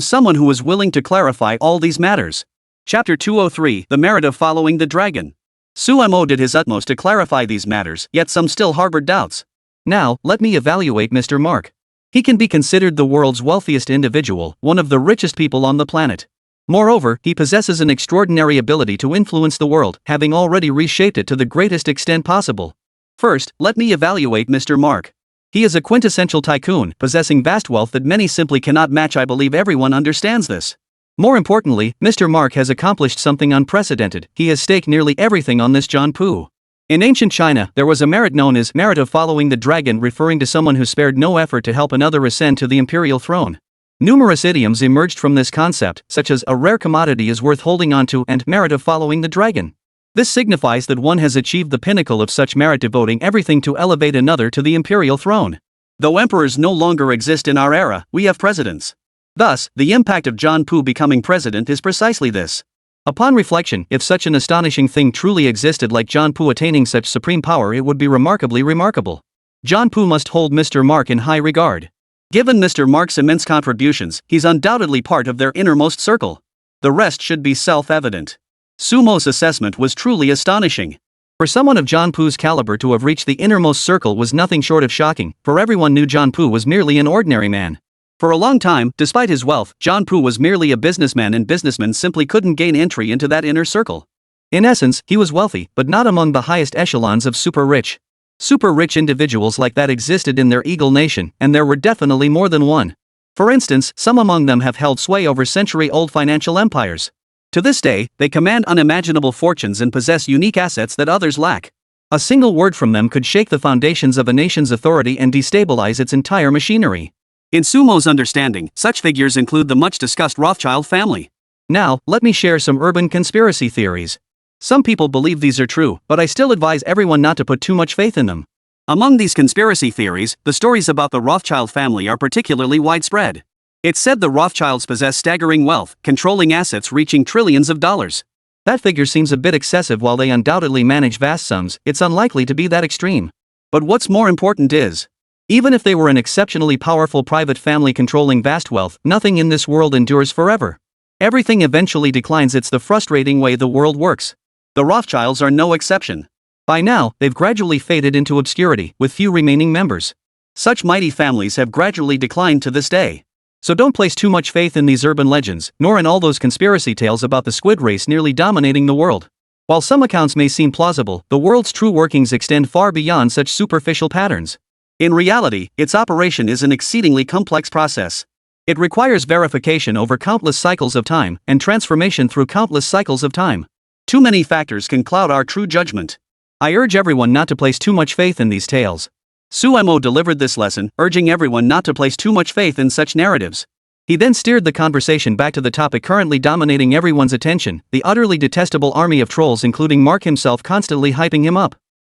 someone who is willing to clarify all these matters. Chapter 203: The Merit of Following the Dragon. Suemo did his utmost to clarify these matters, yet some still harbored doubts. Now, let me evaluate Mr. Mark. He can be considered the world's wealthiest individual, one of the richest people on the planet. Moreover, he possesses an extraordinary ability to influence the world, having already reshaped it to the greatest extent possible. First, let me evaluate Mr. Mark. He is a quintessential tycoon, possessing vast wealth that many simply cannot match. I believe everyone understands this. More importantly, Mr. Mark has accomplished something unprecedented. He has staked nearly everything on this John Pu. In ancient China, there was a merit known as merit of following the dragon, referring to someone who spared no effort to help another ascend to the imperial throne. Numerous idioms emerged from this concept, such as a rare commodity is worth holding onto and merit of following the dragon. This signifies that one has achieved the pinnacle of such merit, devoting everything to elevate another to the imperial throne. Though emperors no longer exist in our era, we have presidents. Thus, the impact of John Pu becoming president is precisely this. Upon reflection, if such an astonishing thing truly existed like John Pu attaining such supreme power, it would be remarkably remarkable. John Pu must hold Mr. Mark in high regard. Given Mr. Mark's immense contributions, he's undoubtedly part of their innermost circle. The rest should be self-evident. Sumo's assessment was truly astonishing. For someone of John Pu's caliber to have reached the innermost circle was nothing short of shocking, for everyone knew John Pu was merely an ordinary man. For a long time, despite his wealth, John Pu was merely a businessman, and businessmen simply couldn't gain entry into that inner circle. In essence, he was wealthy, but not among the highest echelons of super rich. Super rich individuals like that existed in their Eagle nation, and there were definitely more than one. For instance, some among them have held sway over century-old financial empires. To this day, they command unimaginable fortunes and possess unique assets that others lack. A single word from them could shake the foundations of a nation's authority and destabilize its entire machinery. In Sumo's understanding, such figures include the much-discussed Rothschild family. Now, let me share some urban conspiracy theories. Some people believe these are true, but I still advise everyone not to put too much faith in them. Among these conspiracy theories, the stories about the Rothschild family are particularly widespread. It's said the Rothschilds possess staggering wealth, controlling assets reaching trillions of dollars. That figure seems a bit excessive. While they undoubtedly manage vast sums, it's unlikely to be that extreme. But what's more important is, even if they were an exceptionally powerful private family controlling vast wealth, nothing in this world endures forever. Everything eventually declines. It's the frustrating way the world works. The Rothschilds are no exception. By now, they've gradually faded into obscurity, with few remaining members. Such mighty families have gradually declined to this day. So don't place too much faith in these urban legends, nor in all those conspiracy tales about the squid race nearly dominating the world. While some accounts may seem plausible, the world's true workings extend far beyond such superficial patterns. In reality, its operation is an exceedingly complex process. It requires verification over countless cycles of time, and transformation through countless cycles of time. Too many factors can cloud our true judgment. I urge everyone not to place too much faith in these tales. Suemo delivered this lesson, urging everyone not to place too much faith in such narratives. He then steered the conversation back to the topic currently dominating everyone's attention, the utterly detestable army of trolls, including Mark himself, constantly hyping him up.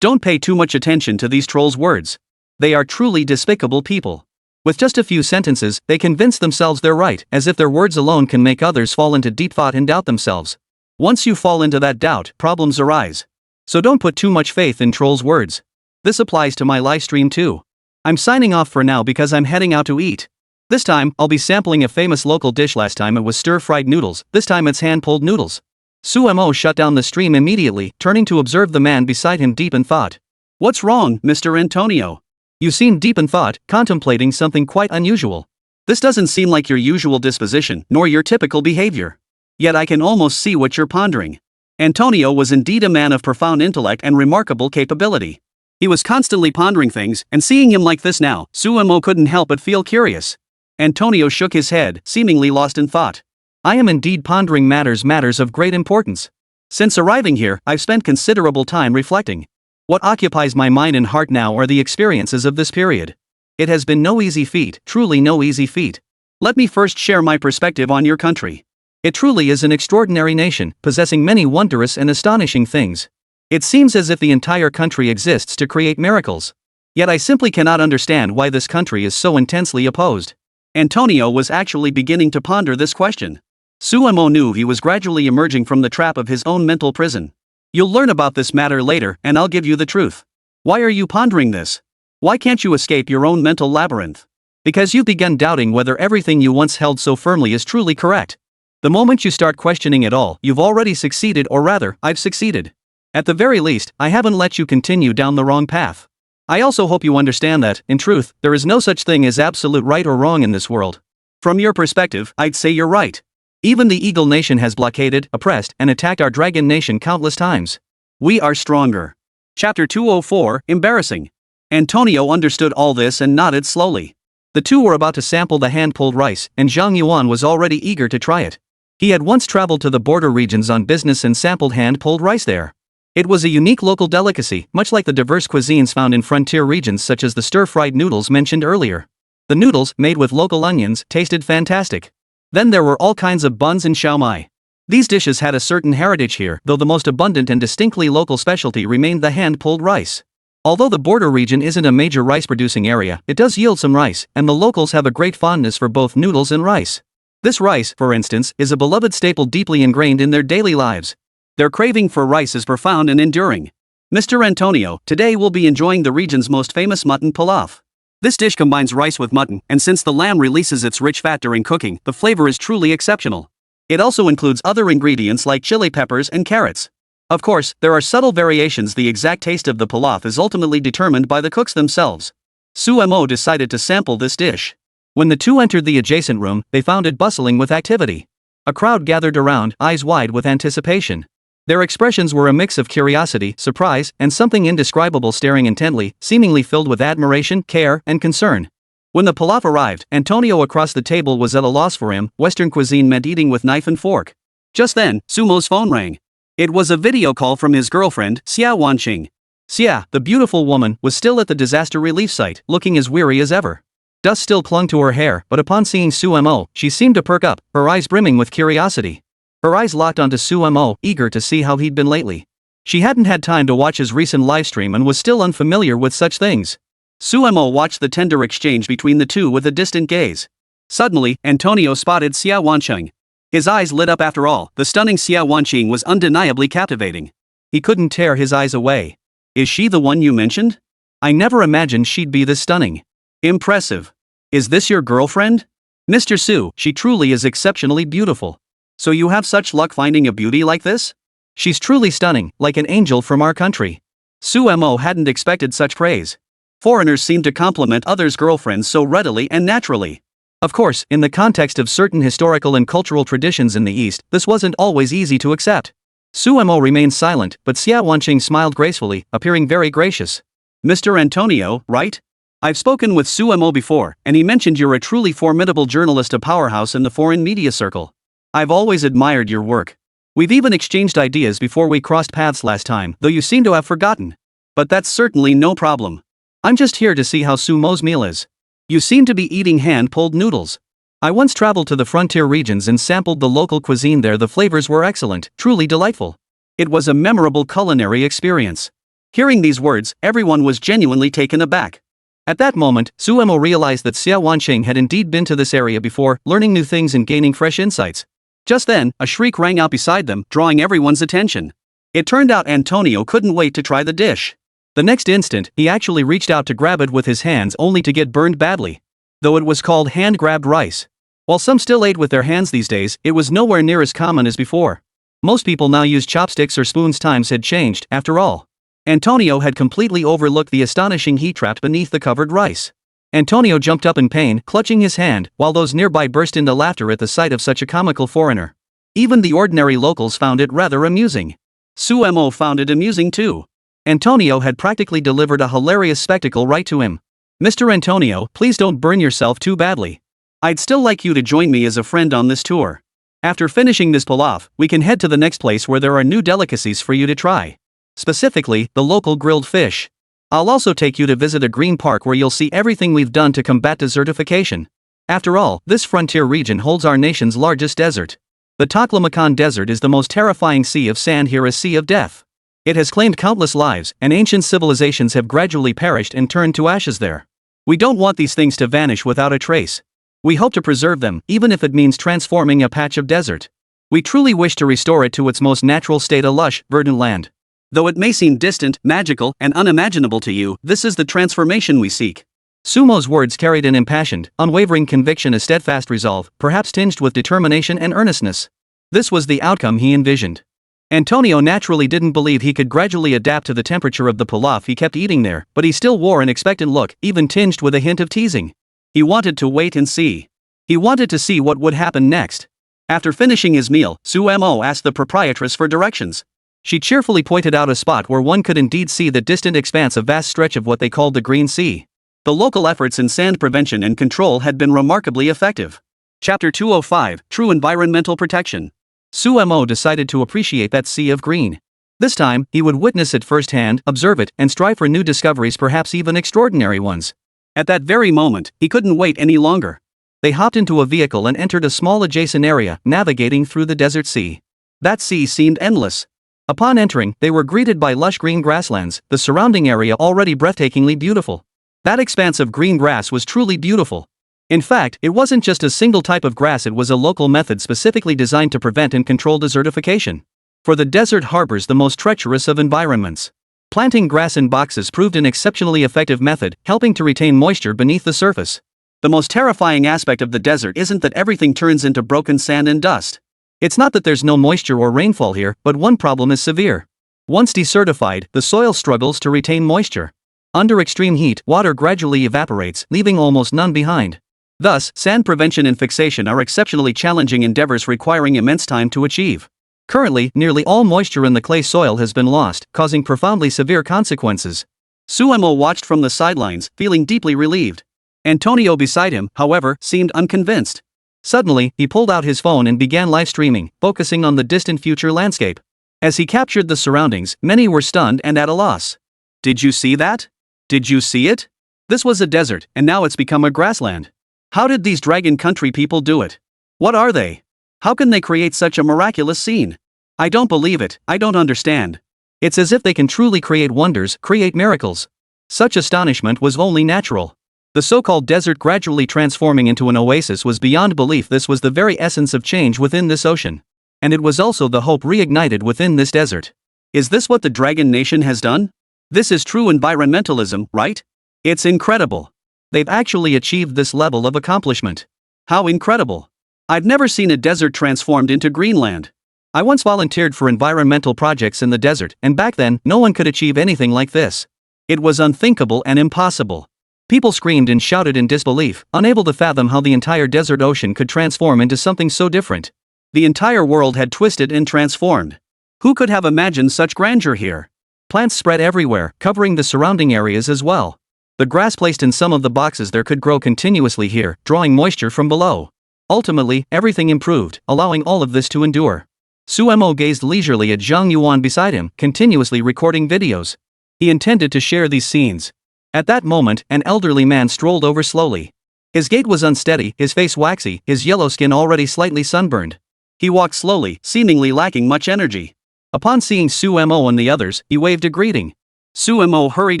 Don't pay too much attention to these trolls' words. They are truly despicable people. With just a few sentences, they convince themselves they're right, as if their words alone can make others fall into deep thought and doubt themselves. Once you fall into that doubt, problems arise. So don't put too much faith in trolls' words. This applies to my live stream too. I'm signing off for now because I'm heading out to eat. This time, I'll be sampling a famous local dish. Last time it was stir-fried noodles, this time it's hand-pulled noodles. Sumo shut down the stream immediately, turning to observe the man beside him deep in thought. What's wrong, Mr. Antonio? You seem deep in thought, contemplating something quite unusual. This doesn't seem like your usual disposition, nor your typical behavior. Yet I can almost see what you're pondering. Antonio was indeed a man of profound intellect and remarkable capability. He was constantly pondering things, and seeing him like this now, Sumo couldn't help but feel curious. Antonio shook his head, seemingly lost in thought. I am indeed pondering matters of great importance. Since arriving here, I've spent considerable time reflecting. What occupies my mind and heart now are the experiences of this period. It has been no easy feat, truly no easy feat. Let me first share my perspective on your country. It truly is an extraordinary nation, possessing many wondrous and astonishing things. It seems as if the entire country exists to create miracles. Yet I simply cannot understand why this country is so intensely opposed. Antonio was actually beginning to ponder this question. Sumo knew he was gradually emerging from the trap of his own mental prison. You'll learn about this matter later, and I'll give you the truth. Why are you pondering this? Why can't you escape your own mental labyrinth? Because you've begun doubting whether everything you once held so firmly is truly correct. The moment you start questioning it all, you've already succeeded, or rather, I've succeeded. At the very least, I haven't let you continue down the wrong path. I also hope you understand that, in truth, there is no such thing as absolute right or wrong in this world. From your perspective, I'd say you're right. Even the Eagle Nation has blockaded, oppressed, and attacked our Dragon Nation countless times. We are stronger. Chapter 204, Embarrassing. Antonio understood all this and nodded slowly. The two were about to sample the hand-pulled rice, and Zhang Yuan was already eager to try it. He had once traveled to the border regions on business and sampled hand-pulled rice there. It was a unique local delicacy, much like the diverse cuisines found in frontier regions such as the stir-fried noodles mentioned earlier. The noodles, made with local onions, tasted fantastic. Then there were all kinds of buns and xiaomai. These dishes had a certain heritage here, though the most abundant and distinctly local specialty remained the hand-pulled rice. Although the border region isn't a major rice-producing area, it does yield some rice, and the locals have a great fondness for both noodles and rice. This rice, for instance, is a beloved staple deeply ingrained in their daily lives. Their craving for rice is profound and enduring. Mr. Antonio, today we'll be enjoying the region's most famous mutton pilaf. This dish combines rice with mutton, and since the lamb releases its rich fat during cooking, the flavor is truly exceptional. It also includes other ingredients like chili peppers and carrots. Of course, there are subtle variations. The exact taste of the pilaf is ultimately determined by the cooks themselves. Sumo decided to sample this dish. When the two entered the adjacent room, they found it bustling with activity. A crowd gathered around, eyes wide with anticipation. Their expressions were a mix of curiosity, surprise, and something indescribable, staring intently, seemingly filled with admiration, care, and concern. When the pilaf arrived, Antonio across the table was at a loss for him. Western cuisine meant eating with knife and fork. Just then, Sumo's phone rang. It was a video call from his girlfriend, Xia Wanqing. Xia, the beautiful woman, was still at the disaster relief site, looking as weary as ever. Dust still clung to her hair, but upon seeing Sumo, she seemed to perk up, her eyes brimming with curiosity. Her eyes locked onto Sumo, eager to see how he'd been lately. She hadn't had time to watch his recent livestream and was still unfamiliar with such things. Sumo watched the tender exchange between the two with a distant gaze. Suddenly, Antonio spotted Xia Wanqing. His eyes lit up. After all, the stunning Xia Wanqing was undeniably captivating. He couldn't tear his eyes away. Is she the one you mentioned? I never imagined she'd be this stunning. Impressive. Is this your girlfriend? Mr. Su, she truly is exceptionally beautiful. So you have such luck finding a beauty like this? She's truly stunning, like an angel from our country. Sumo hadn't expected such praise. Foreigners seem to compliment others' girlfriends so readily and naturally. Of course, in the context of certain historical and cultural traditions in the East, this wasn't always easy to accept. Sumo remained silent, but Xia Wanqing smiled gracefully, appearing very gracious. Mr. Antonio, right? I've spoken with Sumo before, and he mentioned you're a truly formidable journalist, a powerhouse in the foreign media circle. I've always admired your work. We've even exchanged ideas before we crossed paths last time, though you seem to have forgotten. But that's certainly no problem. I'm just here to see how Sumo's meal is. You seem to be eating hand-pulled noodles. I once traveled to the frontier regions and sampled the local cuisine there. The flavors were excellent, truly delightful. It was a memorable culinary experience. Hearing these words, everyone was genuinely taken aback. At that moment, Suemo realized that Xia Wanqing had indeed been to this area before, learning new things and gaining fresh insights. Just then, a shriek rang out beside them, drawing everyone's attention. It turned out Antonio couldn't wait to try the dish. The next instant, he actually reached out to grab it with his hands only to get burned badly. Though it was called hand-grabbed rice. While some still ate with their hands these days, it was nowhere near as common as before. Most people now use chopsticks or spoons. Times had changed, after all. Antonio had completely overlooked the astonishing heat trapped beneath the covered rice. Antonio jumped up in pain, clutching his hand, while those nearby burst into laughter at the sight of such a comical foreigner. Even the ordinary locals found it rather amusing. Suemo found it amusing too. Antonio had practically delivered a hilarious spectacle right to him. "Mr. Antonio, please don't burn yourself too badly. I'd still like you to join me as a friend on this tour. After finishing this pull-off, we can head to the next place where there are new delicacies for you to try. Specifically, the local grilled fish. I'll also take you to visit a green park where you'll see everything we've done to combat desertification. After all, this frontier region holds our nation's largest desert. The Taklamakan Desert is the most terrifying sea of sand here, a sea of death. It has claimed countless lives, and ancient civilizations have gradually perished and turned to ashes there. We don't want these things to vanish without a trace. We hope to preserve them, even if it means transforming a patch of desert. We truly wish to restore it to its most natural state, a lush, verdant land. Though it may seem distant, magical, and unimaginable to you, this is the transformation we seek." Sumo's words carried an impassioned, unwavering conviction, a steadfast resolve, perhaps tinged with determination and earnestness. This was the outcome he envisioned. Antonio naturally didn't believe he could gradually adapt to the temperature of the pilaf he kept eating there, but he still wore an expectant look, even tinged with a hint of teasing. He wanted to wait and see. He wanted to see what would happen next. After finishing his meal, Suemo asked the proprietress for directions. She cheerfully pointed out a spot where one could indeed see the distant expanse, a vast stretch of what they called the Green Sea. The local efforts in sand prevention and control had been remarkably effective. Chapter 205, True Environmental Protection. Suemo decided to appreciate that sea of green. This time, he would witness it firsthand, observe it, and strive for new discoveries, perhaps even extraordinary ones. At that very moment, he couldn't wait any longer. They hopped into a vehicle and entered a small adjacent area, navigating through the desert sea. That sea seemed endless. Upon entering, they were greeted by lush green grasslands, the surrounding area already breathtakingly beautiful. That expanse of green grass was truly beautiful. In fact, it wasn't just a single type of grass, it was a local method specifically designed to prevent and control desertification. For the desert harbors the most treacherous of environments. Planting grass in boxes proved an exceptionally effective method, helping to retain moisture beneath the surface. The most terrifying aspect of the desert isn't that everything turns into broken sand and dust. It's not that there's no moisture or rainfall here, but one problem is severe. Once desertified, the soil struggles to retain moisture. Under extreme heat, water gradually evaporates, leaving almost none behind. Thus, sand prevention and fixation are exceptionally challenging endeavors requiring immense time to achieve. Currently, nearly all moisture in the clay soil has been lost, causing profoundly severe consequences. Suemo watched from the sidelines, feeling deeply relieved. Antonio beside him, however, seemed unconvinced. Suddenly, he pulled out his phone and began live streaming, focusing on the distant future landscape. As he captured the surroundings, many were stunned and at a loss. "Did you see that? Did you see it? This was a desert, and now it's become a grassland. How did these dragon country people do it? What are they? How can they create such a miraculous scene? I don't believe it, I don't understand. It's as if they can truly create wonders, create miracles." Such astonishment was only natural. The so-called desert gradually transforming into an oasis was beyond belief. This was the very essence of change within this ocean. And it was also the hope reignited within this desert. Is this what the Dragon Nation has done? This is true environmentalism, right? It's incredible. They've actually achieved this level of accomplishment. How incredible. I've never seen a desert transformed into Greenland. I once volunteered for environmental projects in the desert, and back then, no one could achieve anything like this. It was unthinkable and impossible. People screamed and shouted in disbelief, unable to fathom how the entire desert ocean could transform into something so different. The entire world had twisted and transformed. Who could have imagined such grandeur here? Plants spread everywhere, covering the surrounding areas as well. The grass placed in some of the boxes there could grow continuously here, drawing moisture from below. Ultimately, everything improved, allowing all of this to endure. Suemo gazed leisurely at Zhang Yuan beside him, continuously recording videos. He intended to share these scenes. At that moment, an elderly man strolled over slowly. His gait was unsteady, his face waxy, his yellow skin already slightly sunburned. He walked slowly, seemingly lacking much energy. Upon seeing Suemo and the others, he waved a greeting. Sumo hurried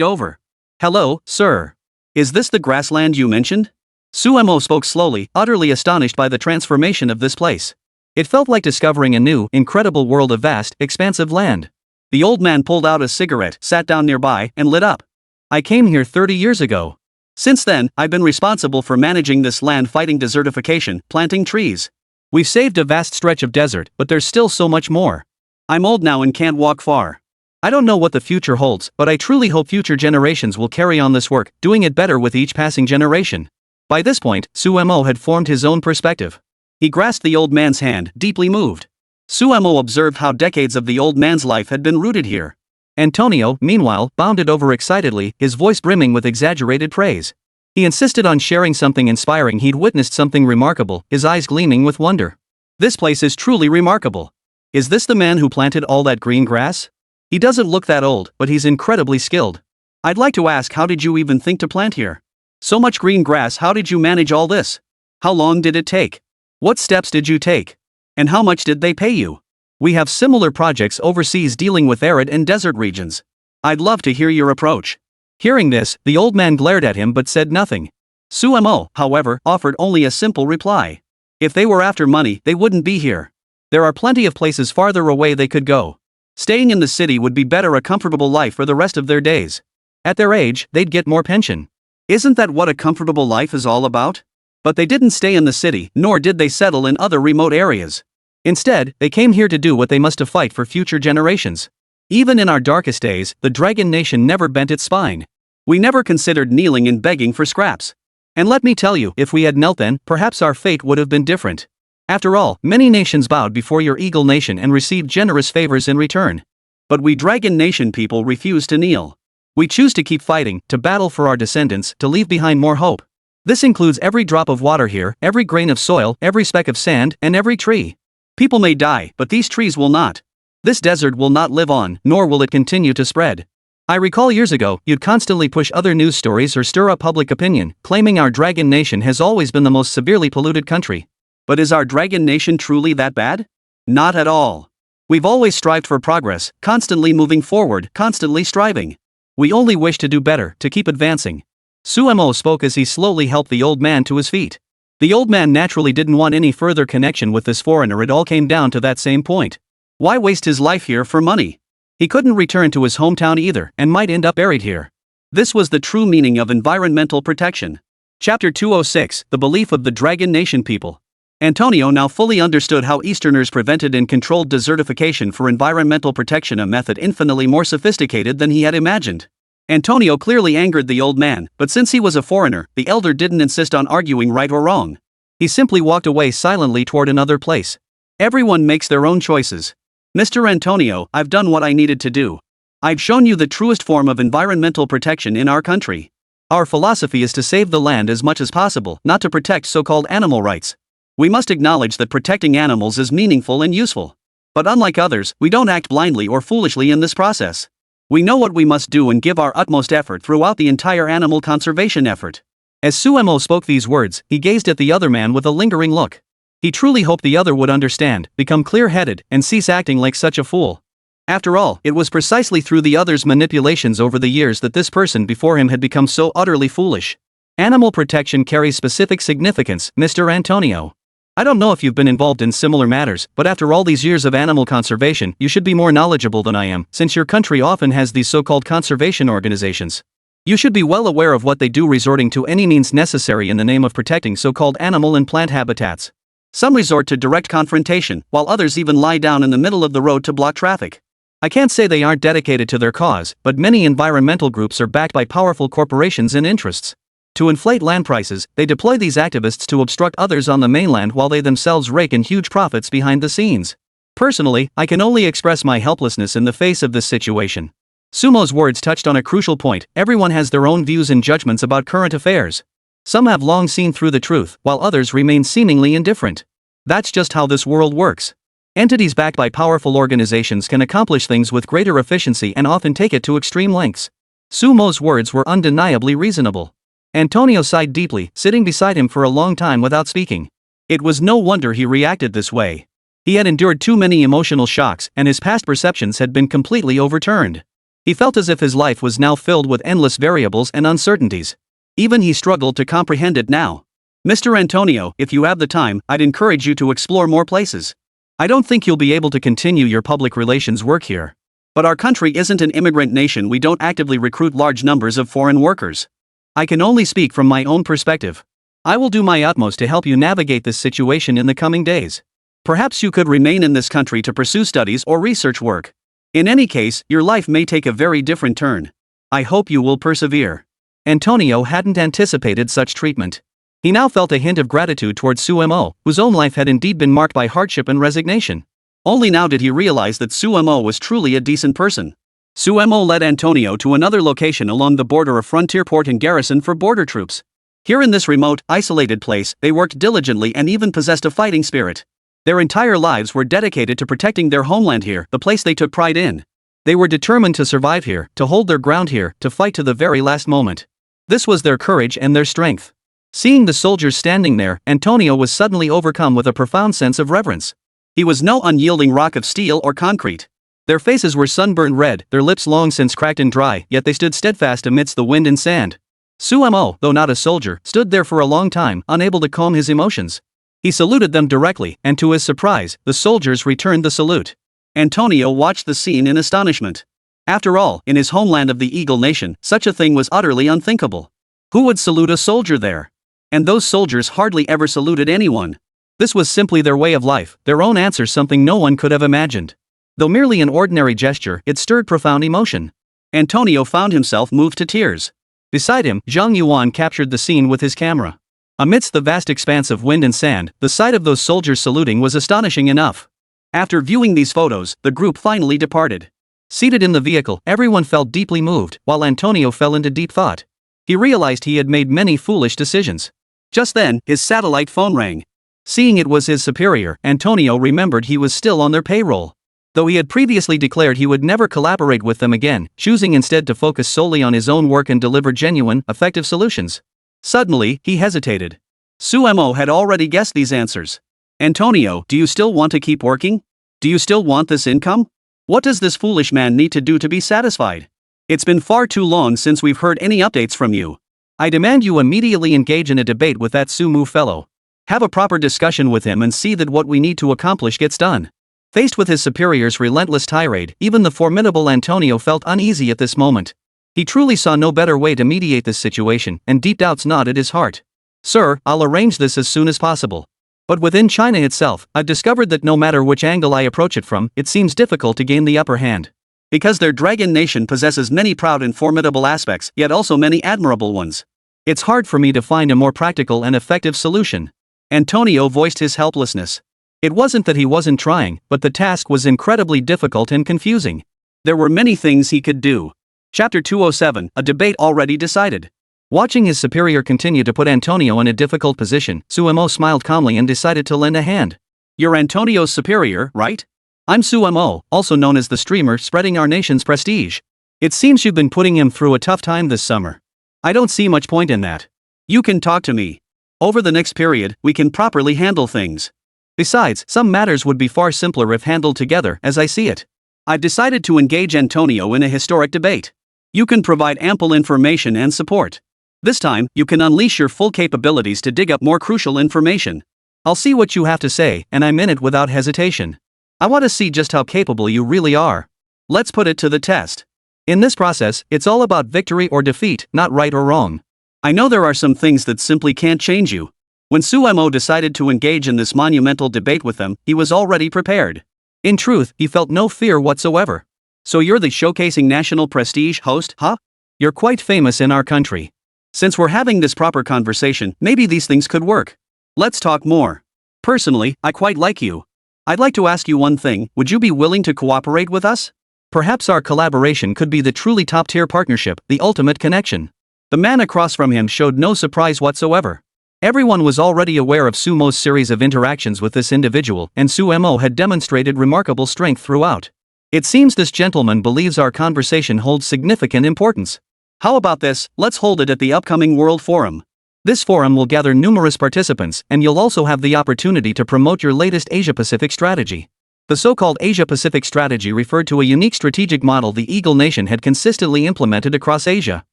over. Hello, sir. Is this the grassland you mentioned? Sumo spoke slowly, utterly astonished by the transformation of this place. It felt like discovering a new, incredible world of vast, expansive land. The old man pulled out a cigarette, sat down nearby, and lit up. I came here 30 years ago. Since then, I've been responsible for managing this land, fighting desertification, planting trees. We've saved a vast stretch of desert, but there's still so much more. I'm old now and can't walk far. I don't know what the future holds, but I truly hope future generations will carry on this work, doing it better with each passing generation. By this point, Sumo had formed his own perspective. He grasped the old man's hand, deeply moved. Sumo observed how decades of the old man's life had been rooted here. Antonio, meanwhile, bounded over excitedly, his voice brimming with exaggerated praise. He insisted on sharing something inspiring. He'd witnessed something remarkable, his eyes gleaming with wonder. This place is truly remarkable. Is this the man who planted all that green grass? He doesn't look that old, but he's incredibly skilled. I'd like to ask, how did you even think to plant here? So much green grass, how did you manage all this? How long did it take? What steps did you take? And how much did they pay you? We have similar projects overseas dealing with arid and desert regions. I'd love to hear your approach. Hearing this, the old man glared at him but said nothing. Sumo, however, offered only a simple reply. If they were after money, they wouldn't be here. There are plenty of places farther away they could go. Staying in the city would be better, a comfortable life for the rest of their days. At their age, they'd get more pension. Isn't that what a comfortable life is all about? But they didn't stay in the city, nor did they settle in other remote areas. Instead, they came here to do what they must to fight for future generations. Even in our darkest days, the Dragon Nation never bent its spine. We never considered kneeling and begging for scraps. And let me tell you, if we had knelt then, perhaps our fate would have been different. After all, many nations bowed before your Eagle Nation and received generous favors in return. But we Dragon Nation people refuse to kneel. We choose to keep fighting, to battle for our descendants, to leave behind more hope. This includes every drop of water here, every grain of soil, every speck of sand, and every tree. People may die, but these trees will not. This desert will not live on, nor will it continue to spread. I recall years ago, you'd constantly push other news stories or stir up public opinion, claiming our Dragon Nation has always been the most severely polluted country. But is our Dragon Nation truly that bad? Not at all. We've always strived for progress, constantly moving forward, constantly striving. We only wish to do better, to keep advancing. Sumo spoke as he slowly helped the old man to his feet. The old man naturally didn't want any further connection with this foreigner. It all came down to that same point. Why waste his life here for money? He couldn't return to his hometown either, and might end up buried here. This was the true meaning of environmental protection. Chapter 206, The Belief of the Dragon Nation People. Antonio now fully understood how Easterners prevented and controlled desertification for environmental protection, a method infinitely more sophisticated than he had imagined. Antonio clearly angered the old man, but since he was a foreigner, the elder didn't insist on arguing right or wrong. He simply walked away silently toward another place. Everyone makes their own choices. Mr. Antonio, I've done what I needed to do. I've shown you the truest form of environmental protection in our country. Our philosophy is to save the land as much as possible, not to protect so-called animal rights. We must acknowledge that protecting animals is meaningful and useful. But unlike others, we don't act blindly or foolishly in this process. We know what we must do and give our utmost effort throughout the entire animal conservation effort. As Sumo spoke these words, he gazed at the other man with a lingering look. He truly hoped the other would understand, become clear-headed, and cease acting like such a fool. After all, it was precisely through the other's manipulations over the years that this person before him had become so utterly foolish. Animal protection carries specific significance, Mr. Antonio. I don't know if you've been involved in similar matters, but after all these years of animal conservation, you should be more knowledgeable than I am, since your country often has these so-called conservation organizations. You should be well aware of what they do, resorting to any means necessary in the name of protecting so-called animal and plant habitats. Some resort to direct confrontation, while others even lie down in the middle of the road to block traffic. I can't say they aren't dedicated to their cause, but many environmental groups are backed by powerful corporations and interests. To inflate land prices, they deploy these activists to obstruct others on the mainland while they themselves rake in huge profits behind the scenes. Personally, I can only express my helplessness in the face of this situation. Sumo's words touched on a crucial point. Everyone has their own views and judgments about current affairs. Some have long seen through the truth, while others remain seemingly indifferent. That's just how this world works. Entities backed by powerful organizations can accomplish things with greater efficiency and often take it to extreme lengths. Sumo's words were undeniably reasonable. Antonio sighed deeply, sitting beside him for a long time without speaking. It was no wonder he reacted this way. He had endured too many emotional shocks, and his past perceptions had been completely overturned. He felt as if his life was now filled with endless variables and uncertainties. Even he struggled to comprehend it now. Mr. Antonio, if you have the time, I'd encourage you to explore more places. I don't think you'll be able to continue your public relations work here. But our country isn't an immigrant nation. We don't actively recruit large numbers of foreign workers. I can only speak from my own perspective. I will do my utmost to help you navigate this situation in the coming days. Perhaps you could remain in this country to pursue studies or research work. In any case, your life may take a very different turn. I hope you will persevere. Antonio hadn't anticipated such treatment. He now felt a hint of gratitude towards Suemo, whose own life had indeed been marked by hardship and resignation. Only now did he realize that Suemo was truly a decent person. Suemo led Antonio to another location along the border of frontier port and garrison for border troops. Here in this remote, isolated place, they worked diligently and even possessed a fighting spirit. Their entire lives were dedicated to protecting their homeland here, the place they took pride in. They were determined to survive here, to hold their ground here, to fight to the very last moment. This was their courage and their strength. Seeing the soldiers standing there, Antonio was suddenly overcome with a profound sense of reverence. He was no unyielding rock of steel or concrete. Their faces were sunburned red, their lips long since cracked and dry, yet they stood steadfast amidst the wind and sand. Suemo, though not a soldier, stood there for a long time, unable to calm his emotions. He saluted them directly, and to his surprise, the soldiers returned the salute. Antonio watched the scene in astonishment. After all, in his homeland of the Eagle Nation, such a thing was utterly unthinkable. Who would salute a soldier there? And those soldiers hardly ever saluted anyone. This was simply their way of life, their own answer, something no one could have imagined. Though merely an ordinary gesture, it stirred profound emotion. Antonio found himself moved to tears. Beside him, Zhang Yuan captured the scene with his camera. Amidst the vast expanse of wind and sand, the sight of those soldiers saluting was astonishing enough. After viewing these photos, the group finally departed. Seated in the vehicle, everyone felt deeply moved, while Antonio fell into deep thought. He realized he had made many foolish decisions. Just then, his satellite phone rang. Seeing it was his superior, Antonio remembered he was still on their payroll. Though he had previously declared he would never collaborate with them again, choosing instead to focus solely on his own work and deliver genuine, effective solutions. Suddenly, he hesitated. Suemo had already guessed these answers. Antonio, do you still want to keep working? Do you still want this income? What does this foolish man need to do to be satisfied? It's been far too long since we've heard any updates from you. I demand you immediately engage in a debate with that Sumu fellow. Have a proper discussion with him and see that what we need to accomplish gets done. Faced with his superior's relentless tirade, even the formidable Antonio felt uneasy at this moment. He truly saw no better way to mediate this situation, and deep doubts gnawed at his heart. Sir, I'll arrange this as soon as possible. But within China itself, I've discovered that no matter which angle I approach it from, it seems difficult to gain the upper hand. Because their dragon nation possesses many proud and formidable aspects, yet also many admirable ones. It's hard for me to find a more practical and effective solution. Antonio voiced his helplessness. It wasn't that he wasn't trying, but the task was incredibly difficult and confusing. There were many things he could do. Chapter 207, a debate already decided. Watching his superior continue to put Antonio in a difficult position, Suemo smiled calmly and decided to lend a hand. You're Antonio's superior, right? I'm Suemo, also known as the streamer spreading our nation's prestige. It seems you've been putting him through a tough time this summer. I don't see much point in that. You can talk to me. Over the next period, we can properly handle things. Besides, some matters would be far simpler if handled together, as I see it. I've decided to engage Antonio in a historic debate. You can provide ample information and support. This time, you can unleash your full capabilities to dig up more crucial information. I'll see what you have to say, and I'm in it without hesitation. I want to see just how capable you really are. Let's put it to the test. In this process, it's all about victory or defeat, not right or wrong. I know there are some things that simply can't change you. When Suemo decided to engage in this monumental debate with them, he was already prepared. In truth, he felt no fear whatsoever. So you're the showcasing national prestige host, huh? You're quite famous in our country. Since we're having this proper conversation, maybe these things could work. Let's talk more. Personally, I quite like you. I'd like to ask you one thing, would you be willing to cooperate with us? Perhaps our collaboration could be the truly top-tier partnership, the ultimate connection. The man across from him showed no surprise whatsoever. Everyone was already aware of Sumo's series of interactions with this individual, and Suemo had demonstrated remarkable strength throughout. It seems this gentleman believes our conversation holds significant importance. How about this, let's hold it at the upcoming World Forum. This forum will gather numerous participants, and you'll also have the opportunity to promote your latest Asia-Pacific strategy. The so-called Asia-Pacific strategy referred to a unique strategic model the Eagle Nation had consistently implemented across Asia.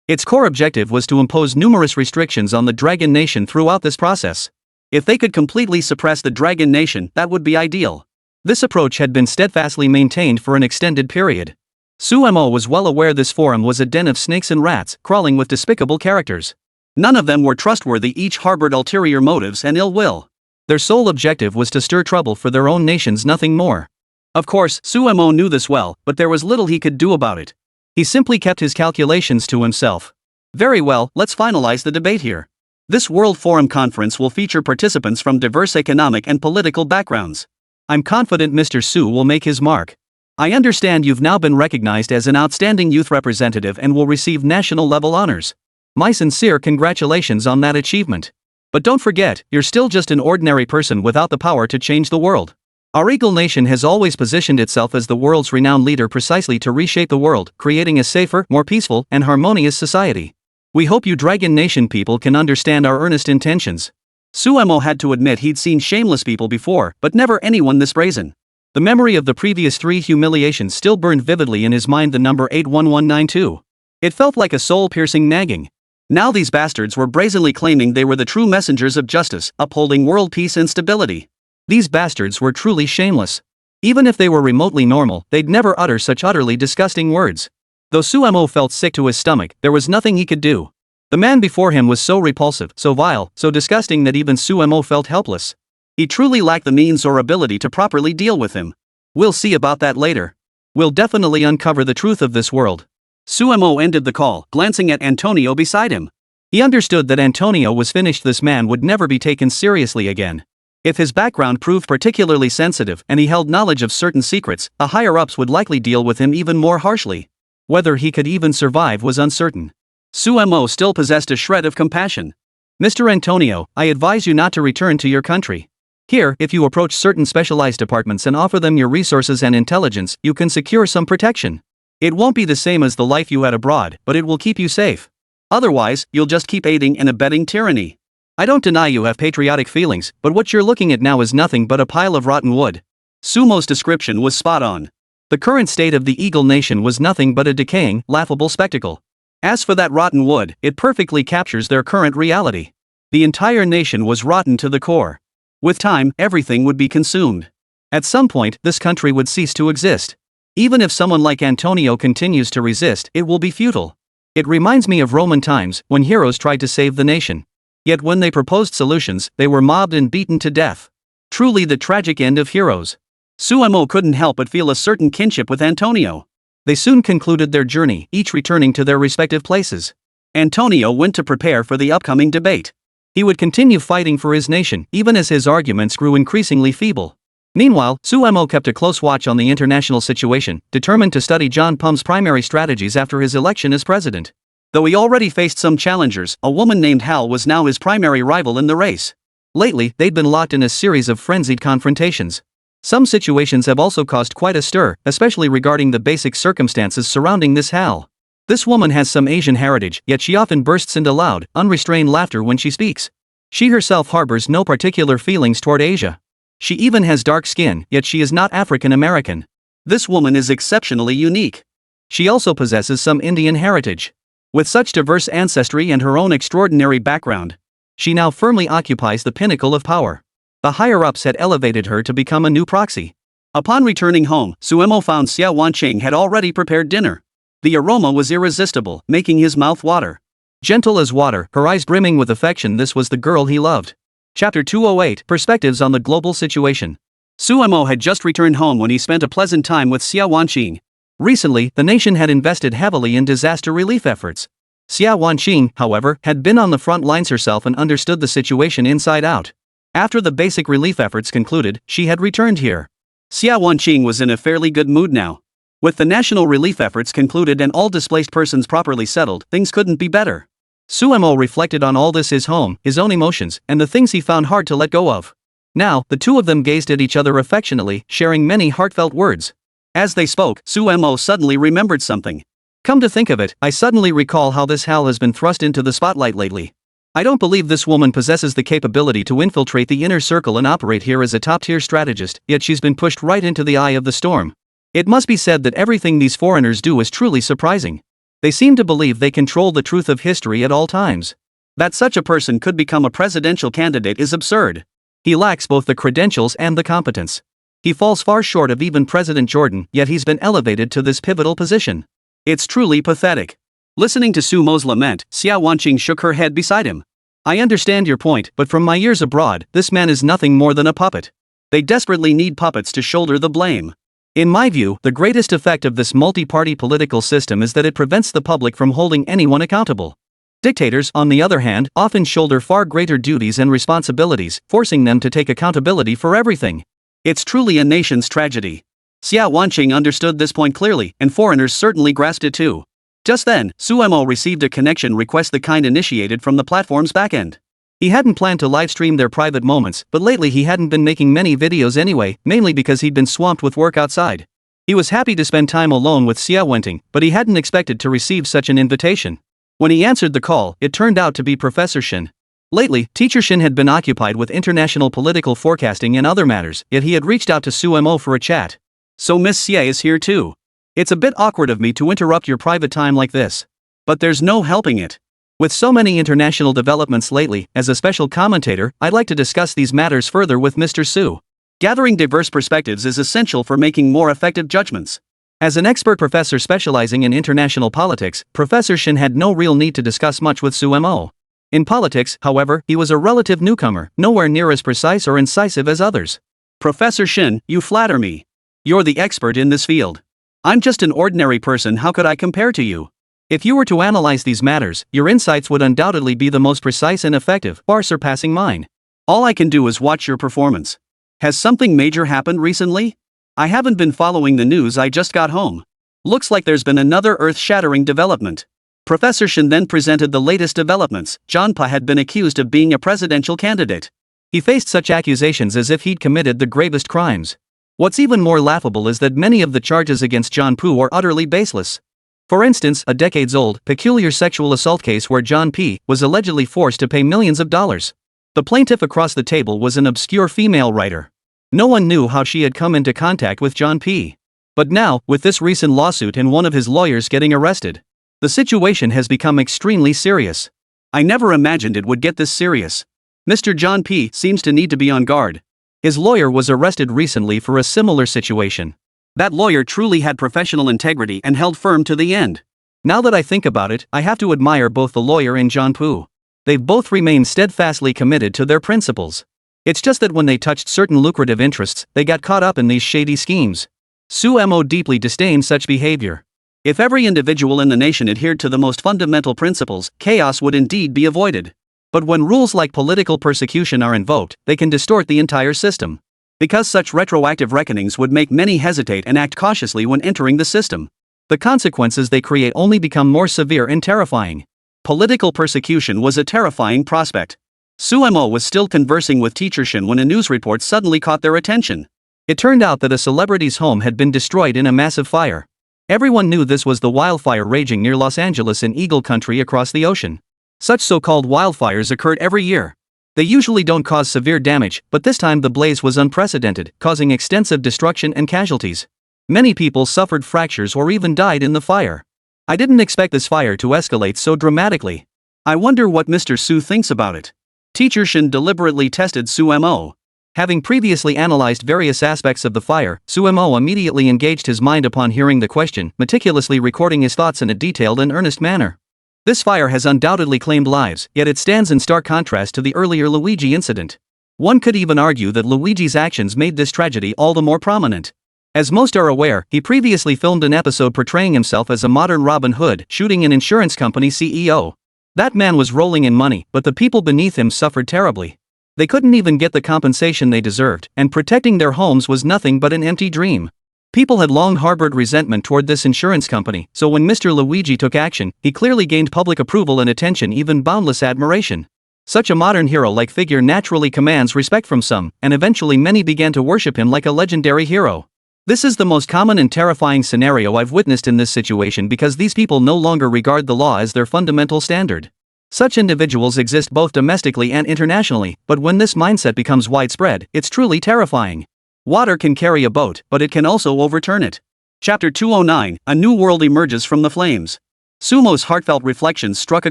Its core objective was to impose numerous restrictions on the Dragon Nation throughout this process. If they could completely suppress the Dragon Nation, that would be ideal. This approach had been steadfastly maintained for an extended period. Suemo was well aware this forum was a den of snakes and rats, crawling with despicable characters. None of them were trustworthy, each harbored ulterior motives and ill will. Their sole objective was to stir trouble for their own nations, nothing more. Of course, Suemo knew this well, but there was little he could do about it. He simply kept his calculations to himself. Very well, let's finalize the debate here. This World Forum Conference will feature participants from diverse economic and political backgrounds. I'm confident Mr. Su will make his mark. I understand you've now been recognized as an outstanding youth representative and will receive national-level honors. My sincere congratulations on that achievement. But don't forget, you're still just an ordinary person without the power to change the world. Our Eagle Nation has always positioned itself as the world's renowned leader precisely to reshape the world, creating a safer, more peaceful, and harmonious society. We hope you Dragon Nation people can understand our earnest intentions. Suemo had to admit he'd seen shameless people before, but never anyone this brazen. The memory of the previous 3 humiliations still burned vividly in his mind, the number 81192. It felt like a soul-piercing nagging. Now these bastards were brazenly claiming they were the true messengers of justice, upholding world peace and stability. These bastards were truly shameless. Even if they were remotely normal, they'd never utter such utterly disgusting words. Though Suemo felt sick to his stomach, there was nothing he could do. The man before him was so repulsive, so vile, so disgusting that even Suemo felt helpless. He truly lacked the means or ability to properly deal with him. We'll see about that later. We'll definitely uncover the truth of this world. Suemo ended the call, glancing at Antonio beside him. He understood that Antonio was finished. This man would never be taken seriously again. If his background proved particularly sensitive and he held knowledge of certain secrets, the higher-ups would likely deal with him even more harshly. Whether he could even survive was uncertain. Suemo still possessed a shred of compassion. Mr. Antonio, I advise you not to return to your country. Here, if you approach certain specialized departments and offer them your resources and intelligence, you can secure some protection. It won't be the same as the life you had abroad, but it will keep you safe. Otherwise, you'll just keep aiding and abetting tyranny. I don't deny you have patriotic feelings, but what you're looking at now is nothing but a pile of rotten wood. Sumo's description was spot on. The current state of the Eagle Nation was nothing but a decaying, laughable spectacle. As for that rotten wood, it perfectly captures their current reality. The entire nation was rotten to the core. With time, everything would be consumed. At some point, this country would cease to exist. Even if someone like Antonio continues to resist, it will be futile. It reminds me of Roman times, when heroes tried to save the nation. Yet when they proposed solutions, they were mobbed and beaten to death. Truly the tragic end of heroes. Suemo couldn't help but feel a certain kinship with Antonio. They soon concluded their journey, each returning to their respective places. Antonio went to prepare for the upcoming debate. He would continue fighting for his nation, even as his arguments grew increasingly feeble. Meanwhile, Suemo kept a close watch on the international situation, determined to study John Pum's primary strategies after his election as president. Though he already faced some challengers, a woman named Hal was now his primary rival in the race. Lately, they'd been locked in a series of frenzied confrontations. Some situations have also caused quite a stir, especially regarding the basic circumstances surrounding this Hal. This woman has some Asian heritage, yet she often bursts into loud, unrestrained laughter when she speaks. She herself harbors no particular feelings toward Asia. She even has dark skin, yet she is not African American. This woman is exceptionally unique. She also possesses some Indian heritage. With such diverse ancestry and her own extraordinary background, she now firmly occupies the pinnacle of power. The higher-ups had elevated her to become a new proxy. Upon returning home, Suemo found Xia Wanqing had already prepared dinner. The aroma was irresistible, making his mouth water. Gentle as water, her eyes brimming with affection, this was the girl he loved. Chapter 208, Perspectives on the Global Situation. Suemo had just returned home when he spent a pleasant time with Xia Wanqing. Recently, the nation had invested heavily in disaster relief efforts. Xia Wanqing, however, had been on the front lines herself and understood the situation inside out. After the basic relief efforts concluded, she had returned here. Xia Wanqing was in a fairly good mood now. With the national relief efforts concluded and all displaced persons properly settled, things couldn't be better. Suemo reflected on all this, his home, his own emotions, and the things he found hard to let go of. Now, the two of them gazed at each other affectionately, sharing many heartfelt words. As they spoke, Suemo suddenly remembered something. Come to think of it, I suddenly recall how this Hal has been thrust into the spotlight lately. I don't believe this woman possesses the capability to infiltrate the inner circle and operate here as a top-tier strategist, yet she's been pushed right into the eye of the storm. It must be said that everything these foreigners do is truly surprising. They seem to believe they control the truth of history at all times. That such a person could become a presidential candidate is absurd. He lacks both the credentials and the competence. He falls far short of even President Jordan, yet he's been elevated to this pivotal position. It's truly pathetic. Listening to Su Mo's lament, Xia Wanqing shook her head beside him. I understand your point, but from my years abroad, this man is nothing more than a puppet. They desperately need puppets to shoulder the blame. In my view, the greatest effect of this multi-party political system is that it prevents the public from holding anyone accountable. Dictators, on the other hand, often shoulder far greater duties and responsibilities, forcing them to take accountability for everything. It's truly a nation's tragedy. Xia Wanqing understood this point clearly, and foreigners certainly grasped it too. Just then, Su Mo received a connection request, the kind initiated from the platform's backend. He hadn't planned to livestream their private moments, but lately he hadn't been making many videos anyway, mainly because he'd been swamped with work outside. He was happy to spend time alone with Xia Wanqing, but he hadn't expected to receive such an invitation. When he answered the call, it turned out to be Professor Shin. Lately, Teacher Shin had been occupied with international political forecasting and other matters, yet he had reached out to Su Mo for a chat. So Miss Xie is here too. It's a bit awkward of me to interrupt your private time like this. But there's no helping it. With so many international developments lately, as a special commentator, I'd like to discuss these matters further with Mr. Su. Gathering diverse perspectives is essential for making more effective judgments. As an expert professor specializing in international politics, Professor Shin had no real need to discuss much with Su Mo. In politics, however, he was a relative newcomer, nowhere near as precise or incisive as others. Professor Shin, you flatter me. You're the expert in this field. I'm just an ordinary person, how could I compare to you? If you were to analyze these matters, your insights would undoubtedly be the most precise and effective, far surpassing mine. All I can do is watch your performance. Has something major happened recently? I haven't been following the news, I just got home. Looks like there's been another earth-shattering development. Professor Shin then presented the latest developments. John Pa had been accused of being a presidential candidate. He faced such accusations as if he'd committed the gravest crimes. What's even more laughable is that many of the charges against John Pu are utterly baseless. For instance, a decades-old, peculiar sexual assault case where John P. was allegedly forced to pay millions of dollars. The plaintiff across the table was an obscure female writer. No one knew how she had come into contact with John P. But now, with this recent lawsuit and one of his lawyers getting arrested, the situation has become extremely serious. I never imagined it would get this serious. Mr. John P. seems to need to be on guard. His lawyer was arrested recently for a similar situation. That lawyer truly had professional integrity and held firm to the end. Now that I think about it, I have to admire both the lawyer and John Pu. They've both remained steadfastly committed to their principles. It's just that when they touched certain lucrative interests, they got caught up in these shady schemes. Su Mo deeply disdained such behavior. If every individual in the nation adhered to the most fundamental principles, chaos would indeed be avoided. But when rules like political persecution are invoked, they can distort the entire system. Because such retroactive reckonings would make many hesitate and act cautiously when entering the system. The consequences they create only become more severe and terrifying. Political persecution was a terrifying prospect. Su Mo was still conversing with Teacher Shin when a news report suddenly caught their attention. It turned out that a celebrity's home had been destroyed in a massive fire. Everyone knew this was the wildfire raging near Los Angeles in Eagle Country across the ocean. Such so-called wildfires occurred every year. They usually don't cause severe damage, but this time the blaze was unprecedented, causing extensive destruction and casualties. Many people suffered fractures or even died in the fire. I didn't expect this fire to escalate so dramatically. I wonder what Mr. Su thinks about it. Teacher Shin deliberately tested Su Mo. Having previously analyzed various aspects of the fire, Su Mo immediately engaged his mind upon hearing the question, meticulously recording his thoughts in a detailed and earnest manner. This fire has undoubtedly claimed lives, yet it stands in stark contrast to the earlier Luigi incident. One could even argue that Luigi's actions made this tragedy all the more prominent. As most are aware, he previously filmed an episode portraying himself as a modern Robin Hood, shooting an insurance company CEO. That man was rolling in money, but the people beneath him suffered terribly. They couldn't even get the compensation they deserved, and protecting their homes was nothing but an empty dream. People had long harbored resentment toward this insurance company, so when Mr. Luigi took action, he clearly gained public approval and attention, even boundless admiration. Such a modern hero-like figure naturally commands respect from some, and eventually many began to worship him like a legendary hero. This is the most common and terrifying scenario I've witnessed in this situation because these people no longer regard the law as their fundamental standard. Such individuals exist both domestically and internationally, but when this mindset becomes widespread, it's truly terrifying. Water can carry a boat, but it can also overturn it. Chapter 209, A New World Emerges from the Flames. Sumo's heartfelt reflections struck a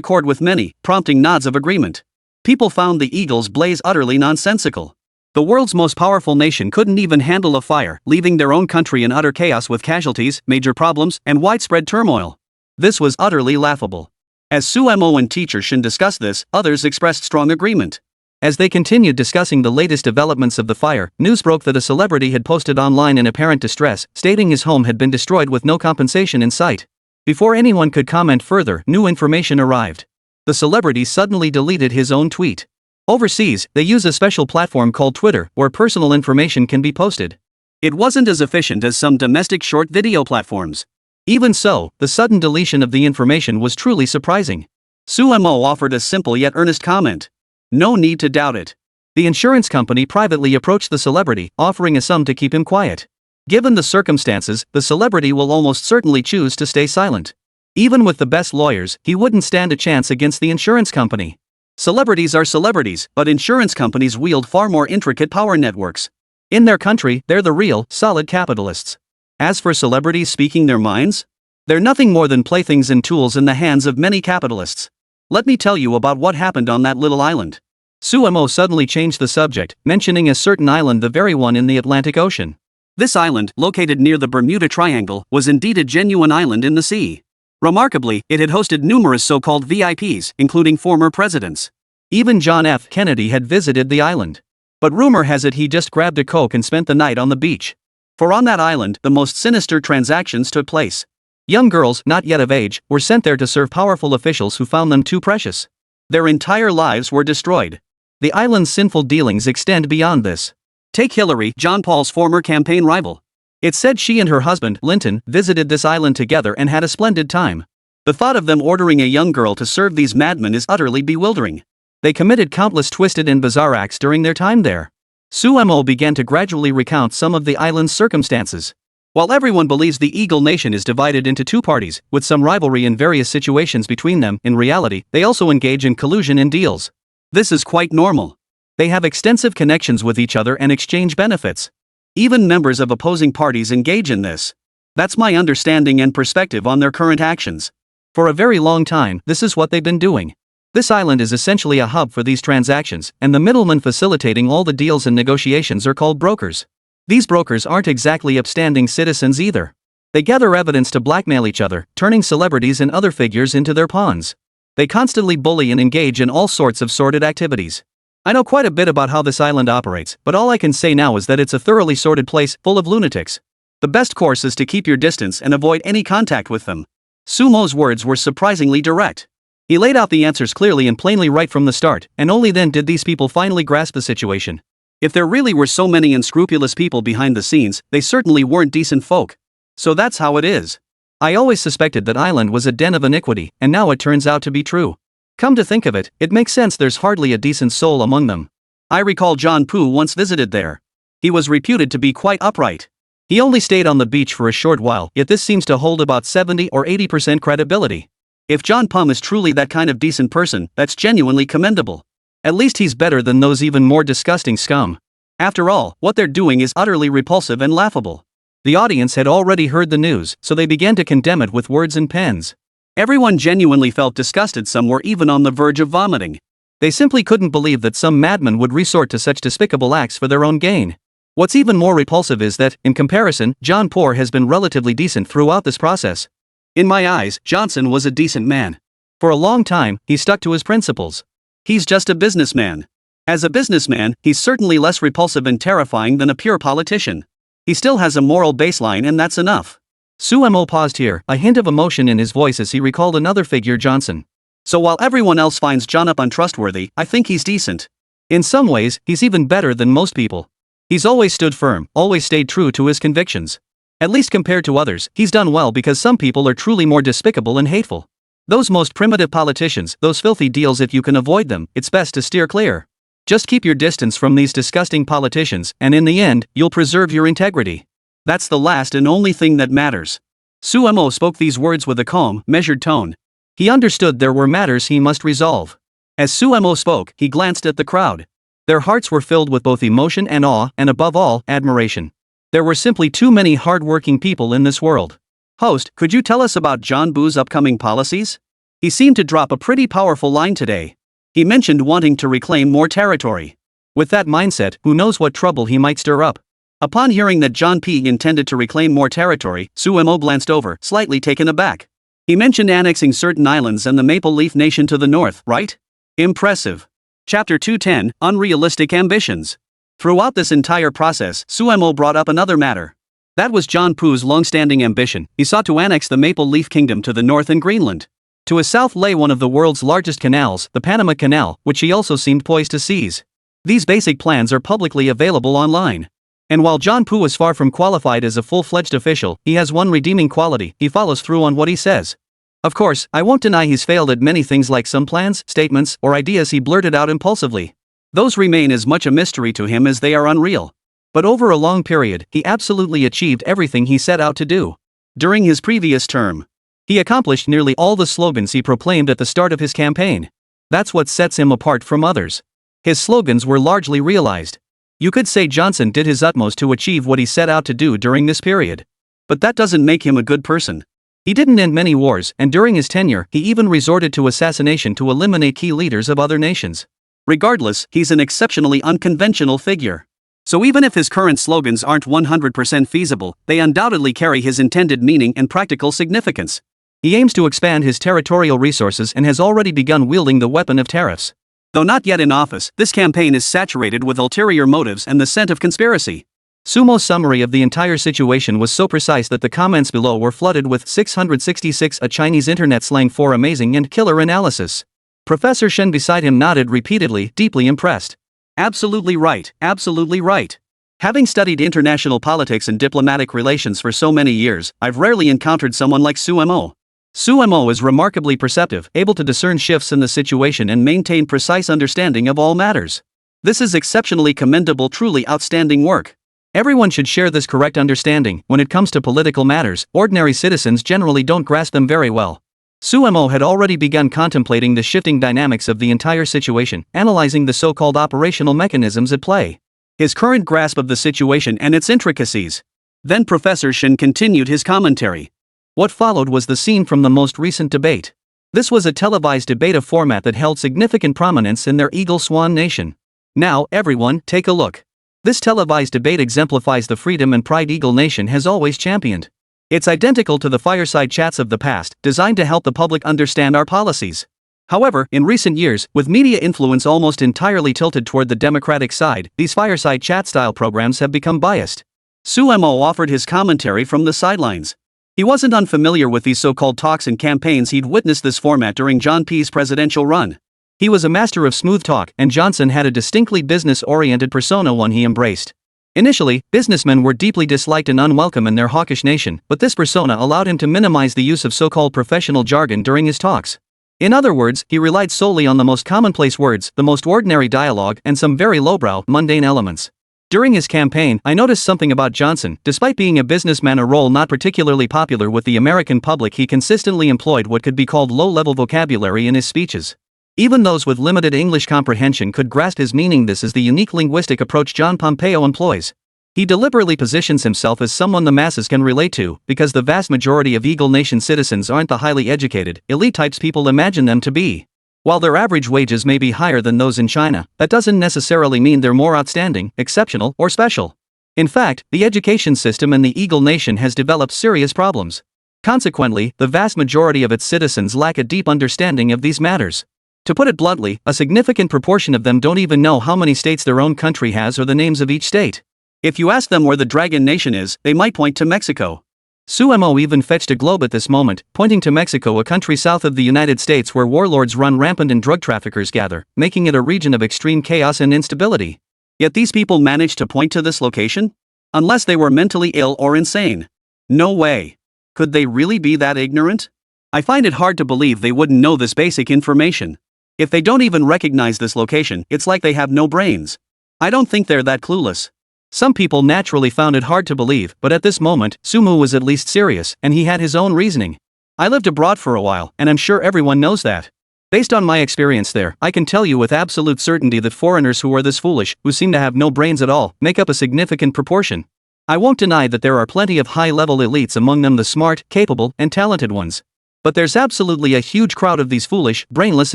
chord with many, prompting nods of agreement. People found the Eagle's blaze utterly nonsensical. The world's most powerful nation couldn't even handle a fire, leaving their own country in utter chaos with casualties, major problems, and widespread turmoil. This was utterly laughable. As Sumo and teacher Shin discussed this, others expressed strong agreement. As they continued discussing the latest developments of the fire, news broke that a celebrity had posted online in apparent distress, stating his home had been destroyed with no compensation in sight. Before anyone could comment further, new information arrived. The celebrity suddenly deleted his own tweet. Overseas, they use a special platform called Twitter, where personal information can be posted. It wasn't as efficient as some domestic short video platforms. Even so, the sudden deletion of the information was truly surprising. Sumo offered a simple yet earnest comment. No need to doubt it. The insurance company privately approached the celebrity, offering a sum to keep him quiet. Given the circumstances, the celebrity will almost certainly choose to stay silent. Even with the best lawyers, he wouldn't stand a chance against the insurance company. Celebrities are celebrities, but insurance companies wield far more intricate power networks. In their country, they're the real, solid capitalists. As for celebrities speaking their minds, they're nothing more than playthings and tools in the hands of many capitalists. Let me tell you about what happened on that little island. Sumo suddenly changed the subject, mentioning a certain island, the very one in the Atlantic Ocean. This island, located near the Bermuda Triangle, was indeed a genuine island in the sea. Remarkably, it had hosted numerous so-called VIPs, including former presidents. Even John F. Kennedy had visited the island. But rumor has it he just grabbed a Coke and spent the night on the beach. For on that island, the most sinister transactions took place. Young girls, not yet of age, were sent there to serve powerful officials who found them too precious. Their entire lives were destroyed. The island's sinful dealings extend beyond this. Take Hillary, John Paul's former campaign rival. It's said she and her husband, Linton, visited this island together and had a splendid time. The thought of them ordering a young girl to serve these madmen is utterly bewildering. They committed countless twisted and bizarre acts during their time there. Sumo began to gradually recount some of the island's circumstances. While everyone believes the Eagle Nation is divided into two parties, with some rivalry in various situations between them, in reality, they also engage in collusion and deals. This is quite normal. They have extensive connections with each other and exchange benefits. Even members of opposing parties engage in this. That's my understanding and perspective on their current actions. For a very long time, this is what they've been doing. This island is essentially a hub for these transactions, and the middlemen facilitating all the deals and negotiations are called brokers. These brokers aren't exactly upstanding citizens either. They gather evidence to blackmail each other, turning celebrities and other figures into their pawns. They constantly bully and engage in all sorts of sordid activities. I know quite a bit about how this island operates, but all I can say now is that it's a thoroughly sordid place, full of lunatics. The best course is to keep your distance and avoid any contact with them. Sumo's words were surprisingly direct. He laid out the answers clearly and plainly right from the start, and only then did these people finally grasp the situation. If there really were so many unscrupulous people behind the scenes, they certainly weren't decent folk. So that's how it is. I always suspected that island was a den of iniquity, and now it turns out to be true. Come to think of it, it makes sense there's hardly a decent soul among them. I recall John Poo once visited there. He was reputed to be quite upright. He only stayed on the beach for a short while, yet this seems to hold about 70 or 80% credibility. If John Pum is truly that kind of decent person, that's genuinely commendable. At least he's better than those even more disgusting scum. After all, what they're doing is utterly repulsive and laughable. The audience had already heard the news, so they began to condemn it with words and pens. Everyone genuinely felt disgusted, some were even on the verge of vomiting. They simply couldn't believe that some madman would resort to such despicable acts for their own gain. What's even more repulsive is that, in comparison, John Poor has been relatively decent throughout this process. In my eyes, Johnson was a decent man. For a long time, he stuck to his principles. He's just a businessman. As a businessman, he's certainly less repulsive and terrifying than a pure politician. He still has a moral baseline, and that's enough. Sumo paused here, a hint of emotion in his voice as he recalled another figure, Johnson. So while everyone else finds John up untrustworthy, I think he's decent. In some ways, he's even better than most people. He's always stood firm, always stayed true to his convictions. At least compared to others, he's done well, because some people are truly more despicable and hateful. Those most primitive politicians, those filthy deals, if you can avoid them, it's best to steer clear. Just keep your distance from these disgusting politicians, and in the end, you'll preserve your integrity. That's the last and only thing that matters. Sumo spoke these words with a calm, measured tone. He understood there were matters he must resolve. As Suemo spoke, he glanced at the crowd. Their hearts were filled with both emotion and awe, and above all, admiration. There were simply too many hard-working people in this world. Host, could you tell us about John Bu's upcoming policies? He seemed to drop a pretty powerful line today. He mentioned wanting to reclaim more territory. With that mindset, who knows what trouble he might stir up. Upon hearing that John P. intended to reclaim more territory, Suemo glanced over, slightly taken aback. He mentioned annexing certain islands and the Maple Leaf Nation to the north, right? Impressive. Chapter 210, Unrealistic Ambitions. Throughout this entire process, Suemo brought up another matter. That was John Pu's long-standing ambition. He sought to annex the Maple Leaf Kingdom to the north and Greenland. To his south lay one of the world's largest canals, the Panama Canal, which he also seemed poised to seize. These basic plans are publicly available online. And while John Pu is far from qualified as a full-fledged official, he has one redeeming quality: he follows through on what he says. Of course, I won't deny he's failed at many things, like some plans, statements, or ideas he blurted out impulsively. Those remain as much a mystery to him as they are unreal. But over a long period, he absolutely achieved everything he set out to do. During his previous term, he accomplished nearly all the slogans he proclaimed at the start of his campaign. That's what sets him apart from others. His slogans were largely realized. You could say Johnson did his utmost to achieve what he set out to do during this period. But that doesn't make him a good person. He didn't end many wars, and during his tenure, he even resorted to assassination to eliminate key leaders of other nations. Regardless, he's an exceptionally unconventional figure. So even if his current slogans aren't 100% feasible, they undoubtedly carry his intended meaning and practical significance. He aims to expand his territorial resources and has already begun wielding the weapon of tariffs. Though not yet in office, this campaign is saturated with ulterior motives and the scent of conspiracy. Sumo's summary of the entire situation was so precise that the comments below were flooded with 666, a Chinese internet slang for amazing and killer analysis. Professor Shen beside him nodded repeatedly, deeply impressed. Absolutely right, absolutely right. Having studied international politics and diplomatic relations for so many years, I've rarely encountered someone like Suemo. Suemo is remarkably perceptive, able to discern shifts in the situation and maintain precise understanding of all matters. This is exceptionally commendable, truly outstanding work. Everyone should share this correct understanding. When it comes to political matters, ordinary citizens generally don't grasp them very well. Suemo had already begun contemplating the shifting dynamics of the entire situation, analyzing the so-called operational mechanisms at play. His current grasp of the situation and its intricacies. Then Professor Shen continued his commentary. What followed was the scene from the most recent debate. This was a televised debate, a format that held significant prominence in their Eagle Swan nation. Now, everyone, take a look. This televised debate exemplifies the freedom and pride Eagle Nation has always championed. It's identical to the fireside chats of the past, designed to help the public understand our policies. However, in recent years, with media influence almost entirely tilted toward the Democratic side, these fireside chat-style programs have become biased. Suemo offered his commentary from the sidelines. He wasn't unfamiliar with these so-called talks and campaigns. He'd witnessed this format during John P's presidential run. He was a master of smooth talk, and Johnson had a distinctly business-oriented persona, one he embraced. Initially, businessmen were deeply disliked and unwelcome in their hawkish nation, but this persona allowed him to minimize the use of so-called professional jargon during his talks. In other words, he relied solely on the most commonplace words, the most ordinary dialogue, and some very lowbrow, mundane elements. During his campaign, I noticed something about Johnson. Despite being a businessman, a role not particularly popular with the American public, he consistently employed what could be called low-level vocabulary in his speeches. Even those with limited English comprehension could grasp his meaning. This is the unique linguistic approach John Pompeo employs. He deliberately positions himself as someone the masses can relate to, because the vast majority of Eagle Nation citizens aren't the highly educated, elite types people imagine them to be. While their average wages may be higher than those in China, that doesn't necessarily mean they're more outstanding, exceptional, or special. In fact, the education system in the Eagle Nation has developed serious problems. Consequently, the vast majority of its citizens lack a deep understanding of these matters. To put it bluntly, a significant proportion of them don't even know how many states their own country has or the names of each state. If you ask them where the Dragon Nation is, they might point to Mexico. Suemo even fetched a globe at this moment, pointing to Mexico, a country south of the United States where warlords run rampant and drug traffickers gather, making it a region of extreme chaos and instability. Yet these people managed to point to this location? Unless they were mentally ill or insane. No way. Could they really be that ignorant? I find it hard to believe they wouldn't know this basic information. If they don't even recognize this location, it's like they have no brains. I don't think they're that clueless. Some people naturally found it hard to believe, but at this moment, Sumu was at least serious, and he had his own reasoning. I lived abroad for a while, and I'm sure everyone knows that. Based on my experience there, I can tell you with absolute certainty that foreigners who are this foolish, who seem to have no brains at all, make up a significant proportion. I won't deny that there are plenty of high-level elites among them, the smart, capable, and talented ones. But there's absolutely a huge crowd of these foolish, brainless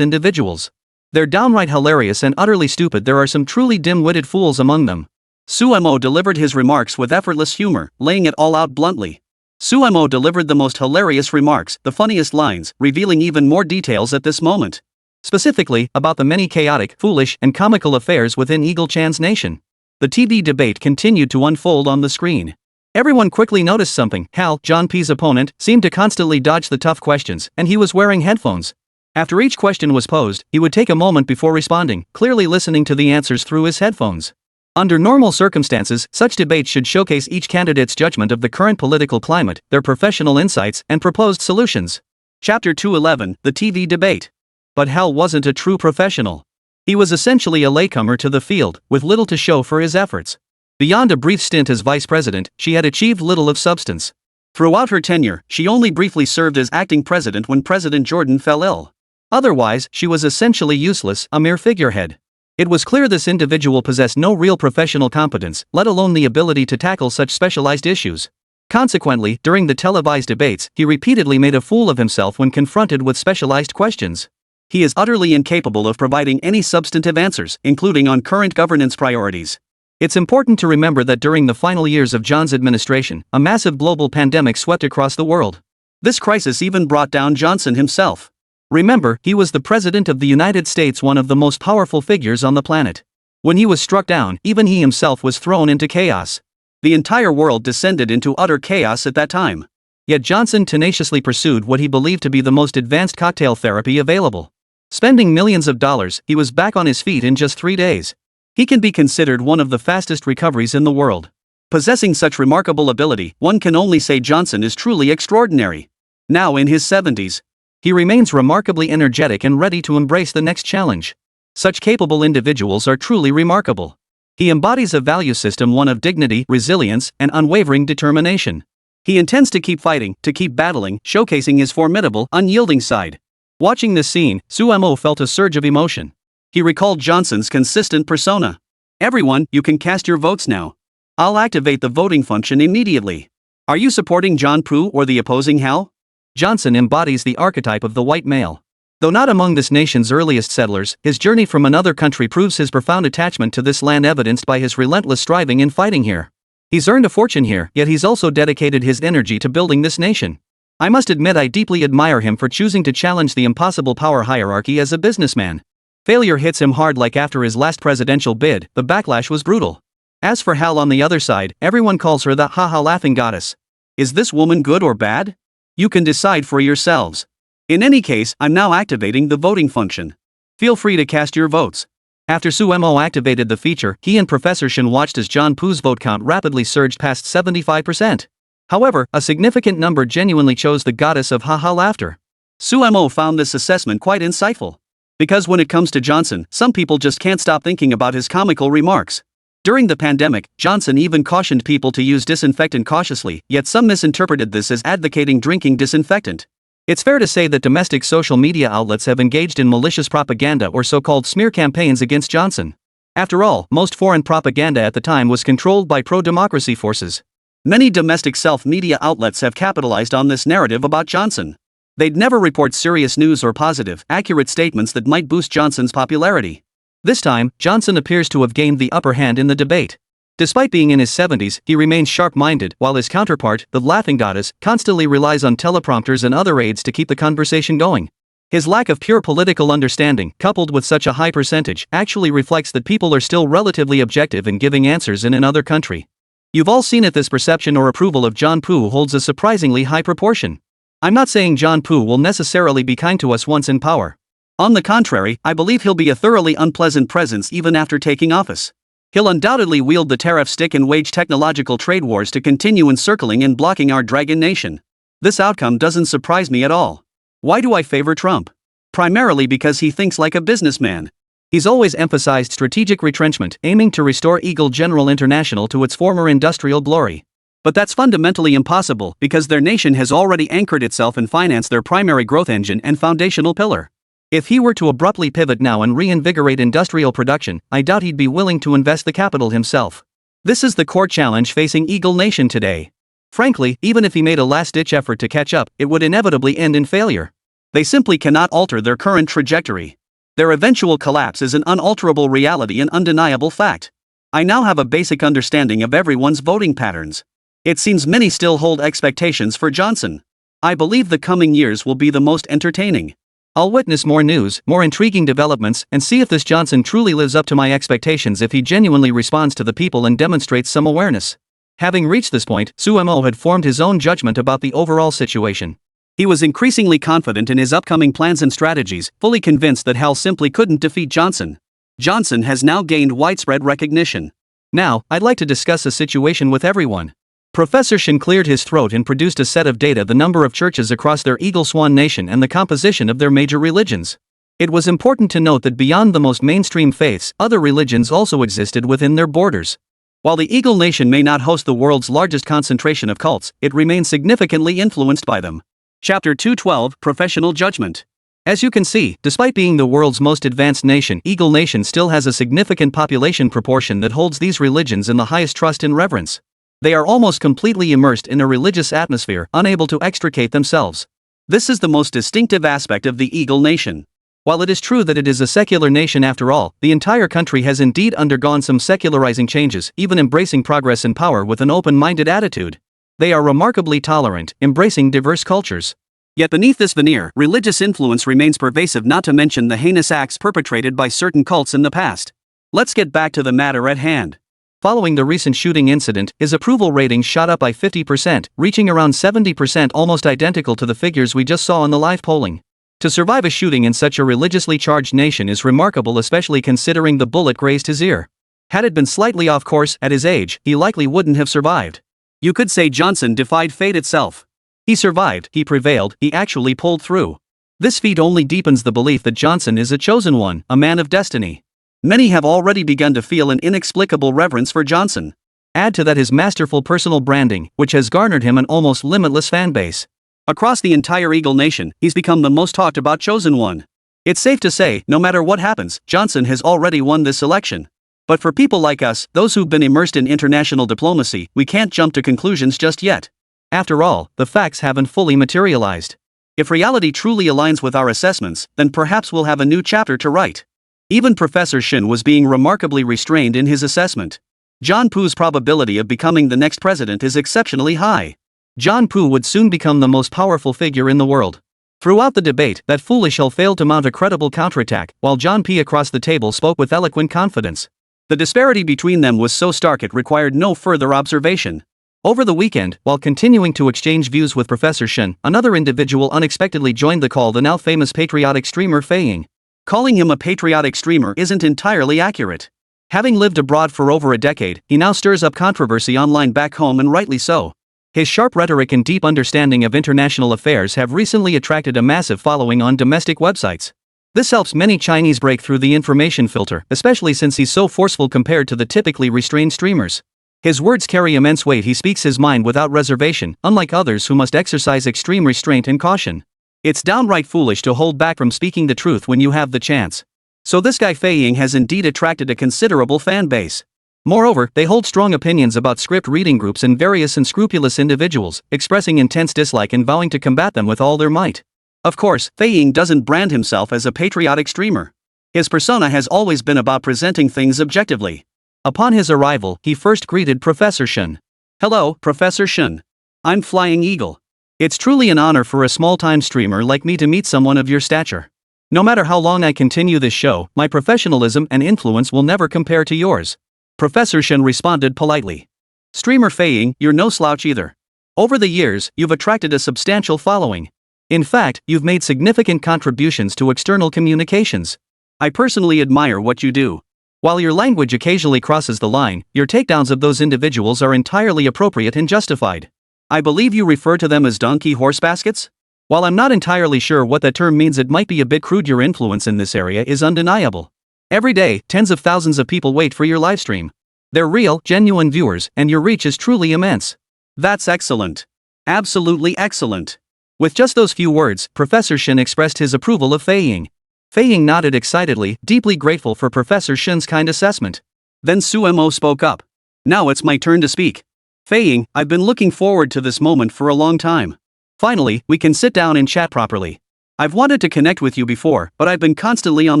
individuals. They're downright hilarious and utterly stupid. There are some truly dim-witted fools among them. Suemo delivered his remarks with effortless humor, laying it all out bluntly. Suemo delivered the most hilarious remarks, the funniest lines, revealing even more details at this moment. Specifically, about the many chaotic, foolish, and comical affairs within Eagle-chan's nation. The TV debate continued to unfold on the screen. Everyone quickly noticed something. Hal, John P's opponent, seemed to constantly dodge the tough questions, and he was wearing headphones. After each question was posed, he would take a moment before responding, clearly listening to the answers through his headphones. Under normal circumstances, such debates should showcase each candidate's judgment of the current political climate, their professional insights, and proposed solutions. Chapter 211, The TV Debate. But Hal wasn't a true professional. He was essentially a latecomer to the field, with little to show for his efforts. Beyond a brief stint as vice president, she had achieved little of substance. Throughout her tenure, she only briefly served as acting president when President Jordan fell ill. Otherwise, she was essentially useless, a mere figurehead. It was clear this individual possessed no real professional competence, let alone the ability to tackle such specialized issues. Consequently, during the televised debates, he repeatedly made a fool of himself when confronted with specialized questions. He is utterly incapable of providing any substantive answers, including on current governance priorities. It's important to remember that during the final years of John's administration, a massive global pandemic swept across the world. This crisis even brought down Johnson himself. Remember, he was the President of the United States, one of the most powerful figures on the planet. When he was struck down, even he himself was thrown into chaos. The entire world descended into utter chaos at that time. Yet Johnson tenaciously pursued what he believed to be the most advanced cocktail therapy available. Spending millions of dollars, he was back on his feet in just 3 days. He can be considered one of the fastest recoveries in the world. Possessing such remarkable ability, one can only say Johnson is truly extraordinary. Now in his 70s, he remains remarkably energetic and ready to embrace the next challenge. Such capable individuals are truly remarkable. He embodies a value system, one of dignity, resilience, and unwavering determination. He intends to keep fighting, to keep battling, showcasing his formidable, unyielding side. Watching this scene, Suemo felt a surge of emotion. He recalled Johnson's consistent persona. Everyone, you can cast your votes now. I'll activate the voting function immediately. Are you supporting John Poo or the opposing Hal? Johnson embodies the archetype of the white male. Though not among this nation's earliest settlers, his journey from another country proves his profound attachment to this land, evidenced by his relentless striving in fighting here. He's earned a fortune here, yet he's also dedicated his energy to building this nation. I must admit I deeply admire him for choosing to challenge the impossible power hierarchy as a businessman. Failure hits him hard, like after his last presidential bid, the backlash was brutal. As for Hal on the other side, everyone calls her the haha laughing goddess. Is this woman good or bad? You can decide for yourselves. In any case, I'm now activating the voting function. Feel free to cast your votes. After Suemo activated the feature, he and Professor Shin watched as John Poo's vote count rapidly surged past 75%. However, a significant number genuinely chose the goddess of haha laughter. Suemo found this assessment quite insightful. Because when it comes to Johnson, some people just can't stop thinking about his comical remarks. During the pandemic, Johnson even cautioned people to use disinfectant cautiously, yet some misinterpreted this as advocating drinking disinfectant. It's fair to say that domestic social media outlets have engaged in malicious propaganda or so-called smear campaigns against Johnson. After all, most foreign propaganda at the time was controlled by pro-democracy forces. Many domestic self-media outlets have capitalized on this narrative about Johnson. They'd never report serious news or positive, accurate statements that might boost Johnson's popularity. This time, Johnson appears to have gained the upper hand in the debate. Despite being in his 70s, he remains sharp-minded, while his counterpart, the laughing goddess, constantly relies on teleprompters and other aids to keep the conversation going. His lack of pure political understanding, coupled with such a high percentage, actually reflects that people are still relatively objective in giving answers in another country. You've all seen it, this perception or approval of John Poo holds a surprisingly high proportion. I'm not saying John Poo will necessarily be kind to us once in power. On the contrary, I believe he'll be a thoroughly unpleasant presence even after taking office. He'll undoubtedly wield the tariff stick and wage technological trade wars to continue encircling and blocking our dragon nation. This outcome doesn't surprise me at all. Why do I favor Trump? Primarily because he thinks like a businessman. He's always emphasized strategic retrenchment, aiming to restore Eagle General International to its former industrial glory. But that's fundamentally impossible because their nation has already anchored itself in finance, their primary growth engine and foundational pillar. If he were to abruptly pivot now and reinvigorate industrial production, I doubt he'd be willing to invest the capital himself. This is the core challenge facing Eagle Nation today. Frankly, even if he made a last-ditch effort to catch up, it would inevitably end in failure. They simply cannot alter their current trajectory. Their eventual collapse is an unalterable reality and undeniable fact. I now have a basic understanding of everyone's voting patterns. It seems many still hold expectations for Johnson. I believe the coming years will be the most entertaining. I'll witness more news, more intriguing developments, and see if this Johnson truly lives up to my expectations, if he genuinely responds to the people and demonstrates some awareness. Having reached this point, Sumo had formed his own judgment about the overall situation. He was increasingly confident in his upcoming plans and strategies, fully convinced that Hal simply couldn't defeat Johnson. Johnson has now gained widespread recognition. Now, I'd like to discuss the situation with everyone. Professor Shin cleared his throat and produced a set of data: the number of churches across their Eagle Swan nation and the composition of their major religions. It was important to note that beyond the most mainstream faiths, other religions also existed within their borders. While the Eagle Nation may not host the world's largest concentration of cults, it remains significantly influenced by them. Chapter 212: Professional Judgment. As you can see, despite being the world's most advanced nation, Eagle Nation still has a significant population proportion that holds these religions in the highest trust and reverence. They are almost completely immersed in a religious atmosphere, unable to extricate themselves. This is the most distinctive aspect of the Eagle Nation. While it is true that it is a secular nation after all, the entire country has indeed undergone some secularizing changes, even embracing progress and power with an open-minded attitude. They are remarkably tolerant, embracing diverse cultures. Yet beneath this veneer, religious influence remains pervasive, not to mention the heinous acts perpetrated by certain cults in the past. Let's get back to the matter at hand. Following the recent shooting incident, his approval ratings shot up by 50%, reaching around 70%, almost identical to the figures we just saw in the live polling. To survive a shooting in such a religiously charged nation is remarkable, especially considering the bullet grazed his ear. Had it been slightly off course, at his age, he likely wouldn't have survived. You could say Johnson defied fate itself. He survived, he prevailed, he actually pulled through. This feat only deepens the belief that Johnson is a chosen one, a man of destiny. Many have already begun to feel an inexplicable reverence for Johnson. Add to that his masterful personal branding, which has garnered him an almost limitless fanbase. Across the entire Eagle Nation, he's become the most talked about chosen one. It's safe to say, no matter what happens, Johnson has already won this election. But for people like us, those who've been immersed in international diplomacy, we can't jump to conclusions just yet. After all, the facts haven't fully materialized. If reality truly aligns with our assessments, then perhaps we'll have a new chapter to write. Even Professor Shin was being remarkably restrained in his assessment. John Poo's probability of becoming the next president is exceptionally high. John Poo would soon become the most powerful figure in the world. Throughout the debate, that foolish Hill failed to mount a credible counterattack, while John P. across the table spoke with eloquent confidence. The disparity between them was so stark it required no further observation. Over the weekend, while continuing to exchange views with Professor Shin, another individual unexpectedly joined the call: the now famous patriotic streamer Fei Ying. Calling him a patriotic streamer isn't entirely accurate. Having lived abroad for over a decade, he now stirs up controversy online back home, and rightly so. His sharp rhetoric and deep understanding of international affairs have recently attracted a massive following on domestic websites. This helps many Chinese break through the information filter, especially since he's so forceful compared to the typically restrained streamers. His words carry immense weight. He speaks his mind without reservation, unlike others who must exercise extreme restraint and caution. It's downright foolish to hold back from speaking the truth when you have the chance. So this guy Fei Ying has indeed attracted a considerable fan base. Moreover, they hold strong opinions about script reading groups and various unscrupulous individuals, expressing intense dislike and vowing to combat them with all their might. Of course, Fei Ying doesn't brand himself as a patriotic streamer. His persona has always been about presenting things objectively. Upon his arrival, he first greeted Professor Shin. "Hello, Professor Shin. I'm Flying Eagle. It's truly an honor for a small-time streamer like me to meet someone of your stature. No matter how long I continue this show, my professionalism and influence will never compare to yours." Professor Shin responded politely. "Streamer Fei Ying, you're no slouch either. Over the years, you've attracted a substantial following. In fact, you've made significant contributions to external communications. I personally admire what you do. While your language occasionally crosses the line, your takedowns of those individuals are entirely appropriate and justified. I believe you refer to them as donkey horse baskets? While I'm not entirely sure what that term means, it might be a bit crude. Your influence in this area is undeniable. Every day, tens of thousands of people wait for your livestream. They're real, genuine viewers, and your reach is truly immense. That's excellent. Absolutely excellent. With just those few words, Professor Shin expressed his approval of Fei Ying. Fei Ying nodded excitedly, deeply grateful for Professor Shin's kind assessment. Then Suemo spoke up. Now it's my turn to speak. Fei Ying, I've been looking forward to this moment for a long time. Finally, we can sit down and chat properly. I've wanted to connect with you before, but I've been constantly on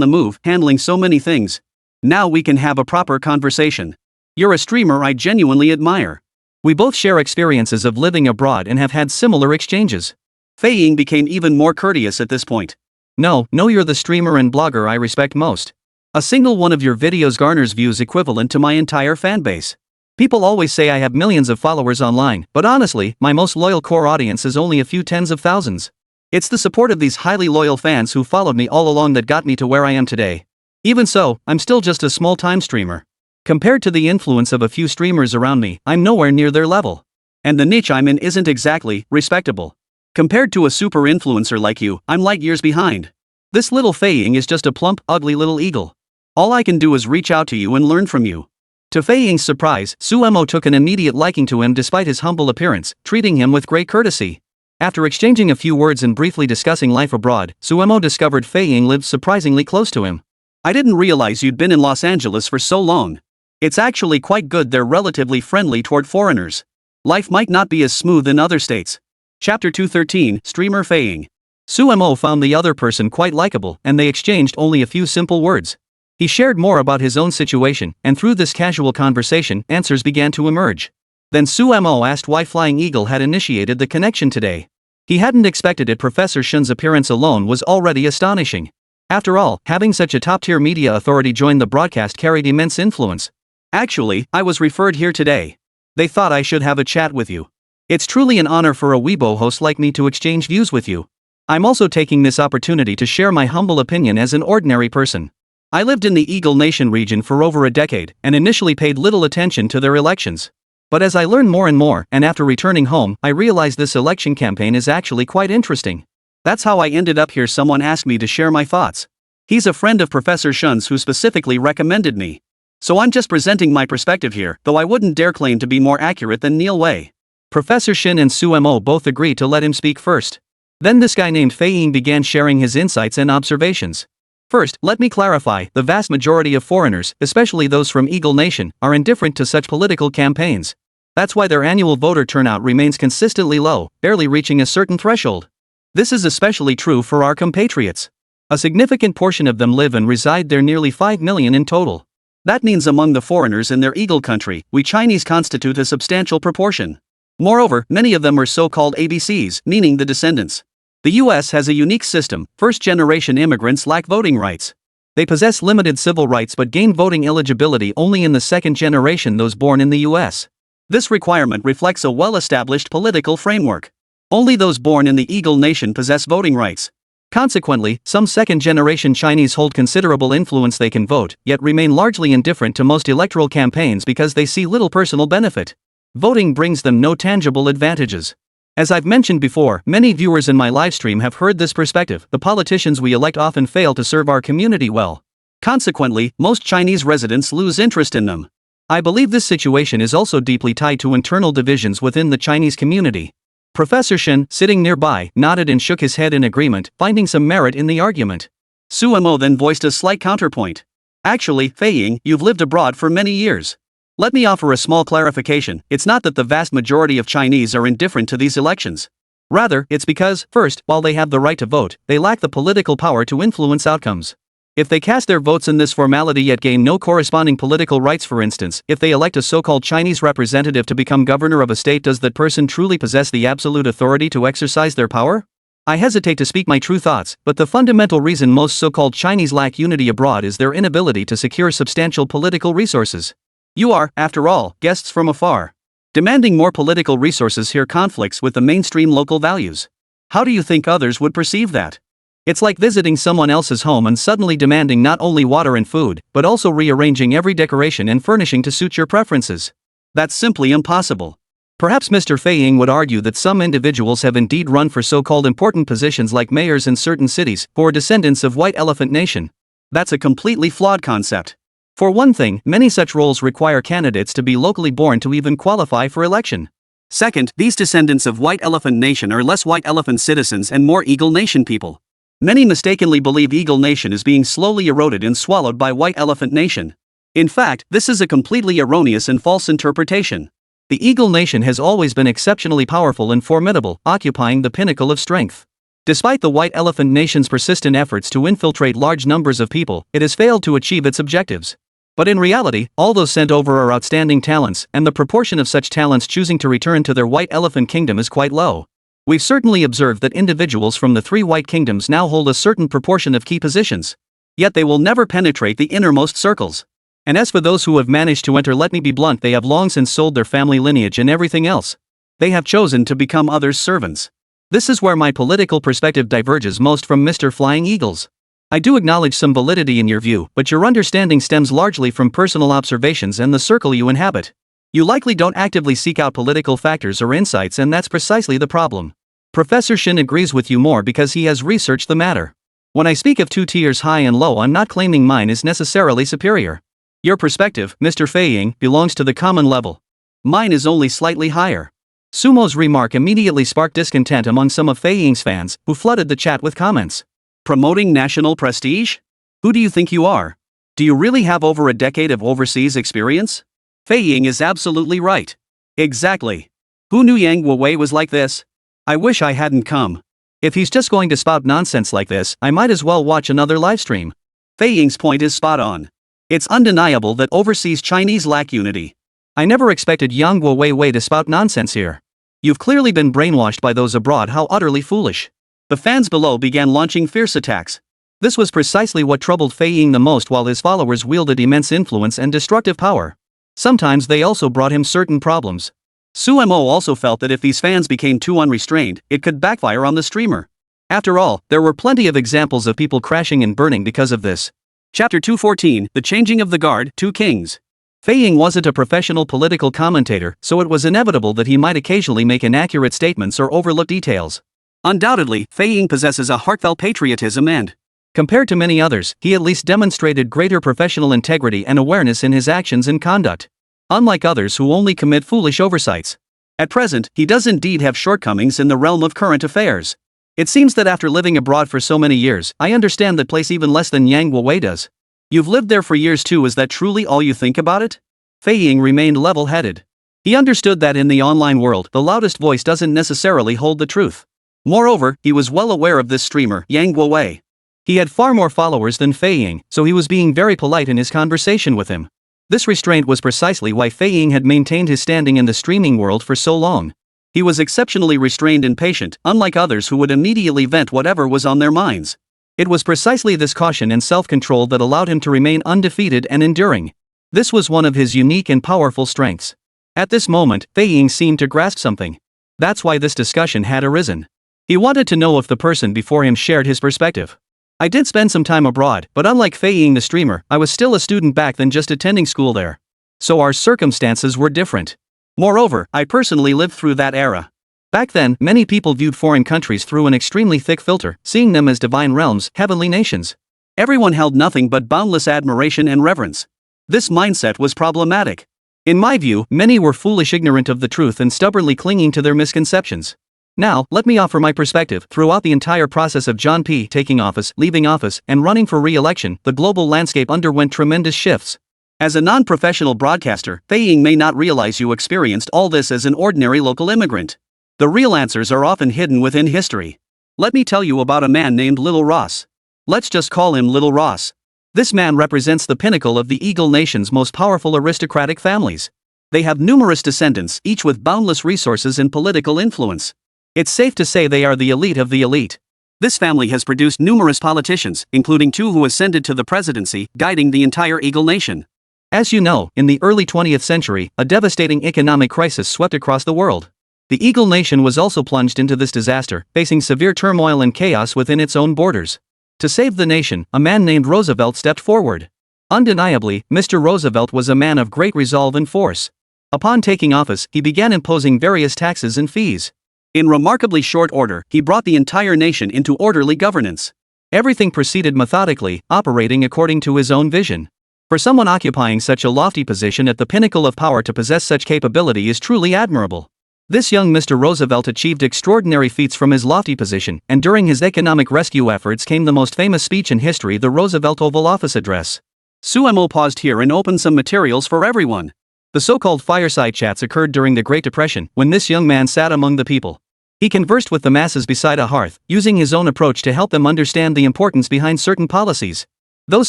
the move, handling so many things. Now we can have a proper conversation. You're a streamer I genuinely admire. We both share experiences of living abroad and have had similar exchanges. Fei Ying became even more courteous at this point. No, you're the streamer and blogger I respect most. A single one of your videos garners views equivalent to my entire fanbase. People always say I have millions of followers online, but honestly, my most loyal core audience is only a few tens of thousands. It's the support of these highly loyal fans who followed me all along that got me to where I am today. Even so, I'm still just a small-time streamer. Compared to the influence of a few streamers around me, I'm nowhere near their level. And the niche I'm in isn't exactly respectable. Compared to a super influencer like you, I'm light years behind. This little Fei Ying is just a plump, ugly little eagle. All I can do is reach out to you and learn from you. To Fei Ying's surprise, Suemo took an immediate liking to him despite his humble appearance, treating him with great courtesy. After exchanging a few words and briefly discussing life abroad, Suemo discovered Fei Ying lived surprisingly close to him. I didn't realize you'd been in Los Angeles for so long. It's actually quite good they're relatively friendly toward foreigners. Life might not be as smooth in other states. Chapter 213, Streamer Fei Ying. Suemo found the other person quite likable, and they exchanged only a few simple words. He shared more about his own situation, and through this casual conversation, answers began to emerge. Then Suemo asked why Flying Eagle had initiated the connection today. He hadn't expected it. Professor Shin's appearance alone was already astonishing. After all, having such a top-tier media authority join the broadcast carried immense influence. Actually, I was referred here today. They thought I should have a chat with you. It's truly an honor for a Weibo host like me to exchange views with you. I'm also taking this opportunity to share my humble opinion as an ordinary person. I lived in the Eagle Nation region for over a decade, and initially paid little attention to their elections. But as I learned more and more, and after returning home, I realized this election campaign is actually quite interesting. That's how I ended up here. Someone asked me to share my thoughts. He's a friend of Professor Shin's who specifically recommended me. So I'm just presenting my perspective here, though I wouldn't dare claim to be more accurate than Neil Wei. Professor Shin and Suemo both agreed to let him speak first. Then this guy named Fei Ying began sharing his insights and observations. First, let me clarify, the vast majority of foreigners, especially those from Eagle Nation, are indifferent to such political campaigns. That's why their annual voter turnout remains consistently low, barely reaching a certain threshold. This is especially true for our compatriots. A significant portion of them live and reside there, nearly 5 million in total. That means among the foreigners in their Eagle country, we Chinese constitute a substantial proportion. Moreover, many of them are so-called ABCs, meaning the descendants. The US has a unique system. First-generation immigrants lack voting rights. They possess limited civil rights but gain voting eligibility only in the second generation, those born in the US. This requirement reflects a well-established political framework. Only those born in the Eagle Nation possess voting rights. Consequently, some second-generation Chinese hold considerable influence. They can vote, yet remain largely indifferent to most electoral campaigns because they see little personal benefit. Voting brings them no tangible advantages. As I've mentioned before, many viewers in my livestream have heard this perspective. The politicians we elect often fail to serve our community well. Consequently, most Chinese residents lose interest in them. I believe this situation is also deeply tied to internal divisions within the Chinese community. Professor Shin, sitting nearby, nodded and shook his head in agreement, finding some merit in the argument. Suemo then voiced a slight counterpoint. Actually, Fei Ying, you've lived abroad for many years. Let me offer a small clarification. It's not that the vast majority of Chinese are indifferent to these elections. Rather, it's because, first, while they have the right to vote, they lack the political power to influence outcomes. If they cast their votes in this formality yet gain no corresponding political rights, for instance, if they elect a so-called Chinese representative to become governor of a state, does that person truly possess the absolute authority to exercise their power? I hesitate to speak my true thoughts, but the fundamental reason most so-called Chinese lack unity abroad is their inability to secure substantial political resources. You are, after all, guests from afar. Demanding more political resources here conflicts with the mainstream local values. How do you think others would perceive that? It's like visiting someone else's home and suddenly demanding not only water and food, but also rearranging every decoration and furnishing to suit your preferences. That's simply impossible. Perhaps Mr. Fei Ying would argue that some individuals have indeed run for so-called important positions like mayors in certain cities, who are descendants of White Elephant Nation. That's a completely flawed concept. For one thing, many such roles require candidates to be locally born to even qualify for election. Second, these descendants of White Elephant Nation are less White Elephant citizens and more Eagle Nation people. Many mistakenly believe Eagle Nation is being slowly eroded and swallowed by White Elephant Nation. In fact, this is a completely erroneous and false interpretation. The Eagle Nation has always been exceptionally powerful and formidable, occupying the pinnacle of strength. Despite the White Elephant Nation's persistent efforts to infiltrate large numbers of people, it has failed to achieve its objectives. But in reality, all those sent over are outstanding talents, and the proportion of such talents choosing to return to their White Elephant Kingdom is quite low. We've certainly observed that individuals from the 3 White Kingdoms now hold a certain proportion of key positions. Yet they will never penetrate the innermost circles. And as for those who have managed to enter, let me be blunt, they have long since sold their family lineage and everything else. They have chosen to become others' servants. This is where my political perspective diverges most from Mr. Flying Eagle's. I do acknowledge some validity in your view, but your understanding stems largely from personal observations and the circle you inhabit. You likely don't actively seek out political factors or insights, and that's precisely the problem. Professor Shin agrees with you more because he has researched the matter. When I speak of 2 tiers high and low, I'm not claiming mine is necessarily superior. Your perspective, Mr. Feiying, belongs to the common level. Mine is only slightly higher. Sumo's remark immediately sparked discontent among some of Feiying's fans, who flooded the chat with comments. Promoting national prestige? Who do you think you are? Do you really have over a decade of overseas experience? Feiying is absolutely right. Exactly. Who knew Yang Wei was like this? I wish I hadn't come. If he's just going to spout nonsense like this, I might as well watch another livestream. Feiying's point is spot on. It's undeniable that overseas Chinese lack unity. I never expected Yang Wei to spout nonsense here. You've clearly been brainwashed by those abroad. How utterly foolish. The fans below began launching fierce attacks. This was precisely what troubled Feiying the most, while his followers wielded immense influence and destructive power. Sometimes they also brought him certain problems. Sumo also felt that if these fans became too unrestrained, it could backfire on the streamer. After all, there were plenty of examples of people crashing and burning because of this. Chapter 214, The Changing of the Guard, 2 Kings. Feiying wasn't a professional political commentator, so it was inevitable that he might occasionally make inaccurate statements or overlook details. Undoubtedly, Feiying possesses a heartfelt patriotism and, compared to many others, he at least demonstrated greater professional integrity and awareness in his actions and conduct. Unlike others who only commit foolish oversights. At present, he does indeed have shortcomings in the realm of current affairs. It seems that after living abroad for so many years, I understand that place even less than Yang Wei does. You've lived there for years too, is that truly all you think about it? Feiying remained level-headed. He understood that in the online world, the loudest voice doesn't necessarily hold the truth. Moreover, he was well aware of this streamer, Yang Wei. He had far more followers than Feiying, so he was being very polite in his conversation with him. This restraint was precisely why Feiying had maintained his standing in the streaming world for so long. He was exceptionally restrained and patient, unlike others who would immediately vent whatever was on their minds. It was precisely this caution and self-control that allowed him to remain undefeated and enduring. This was one of his unique and powerful strengths. At this moment, Feiying seemed to grasp something. That's why this discussion had arisen. He wanted to know if the person before him shared his perspective. I did spend some time abroad, but unlike Feiying the streamer, I was still a student back then, just attending school there. So our circumstances were different. Moreover, I personally lived through that era. Back then, many people viewed foreign countries through an extremely thick filter, seeing them as divine realms, heavenly nations. Everyone held nothing but boundless admiration and reverence. This mindset was problematic. In my view, many were foolish, ignorant of the truth, and stubbornly clinging to their misconceptions. Now, let me offer my perspective. Throughout the entire process of John P. taking office, leaving office, and running for re-election, the global landscape underwent tremendous shifts. As a non-professional broadcaster, Feiying may not realize you experienced all this as an ordinary local immigrant. The real answers are often hidden within history. Let me tell you about a man named Little Ross. Let's just call him Little Ross. This man represents the pinnacle of the Eagle Nation's most powerful aristocratic families. They have numerous descendants, each with boundless resources and political influence. It's safe to say they are the elite of the elite. This family has produced numerous politicians, including 2 who ascended to the presidency, guiding the entire Eagle Nation. As you know, in the early 20th century, a devastating economic crisis swept across the world. The Eagle Nation was also plunged into this disaster, facing severe turmoil and chaos within its own borders. To save the nation, a man named Roosevelt stepped forward. Undeniably, Mr. Roosevelt was a man of great resolve and force. Upon taking office, he began imposing various taxes and fees. In remarkably short order, he brought the entire nation into orderly governance. Everything proceeded methodically, operating according to his own vision. For someone occupying such a lofty position at the pinnacle of power to possess such capability is truly admirable. This young Mr. Roosevelt achieved extraordinary feats from his lofty position, and during his economic rescue efforts came the most famous speech in history, the Roosevelt Oval Office Address. Sumo paused here and opened some materials for everyone. The so-called fireside chats occurred during the Great Depression, when this young man sat among the people. He conversed with the masses beside a hearth, using his own approach to help them understand the importance behind certain policies. Those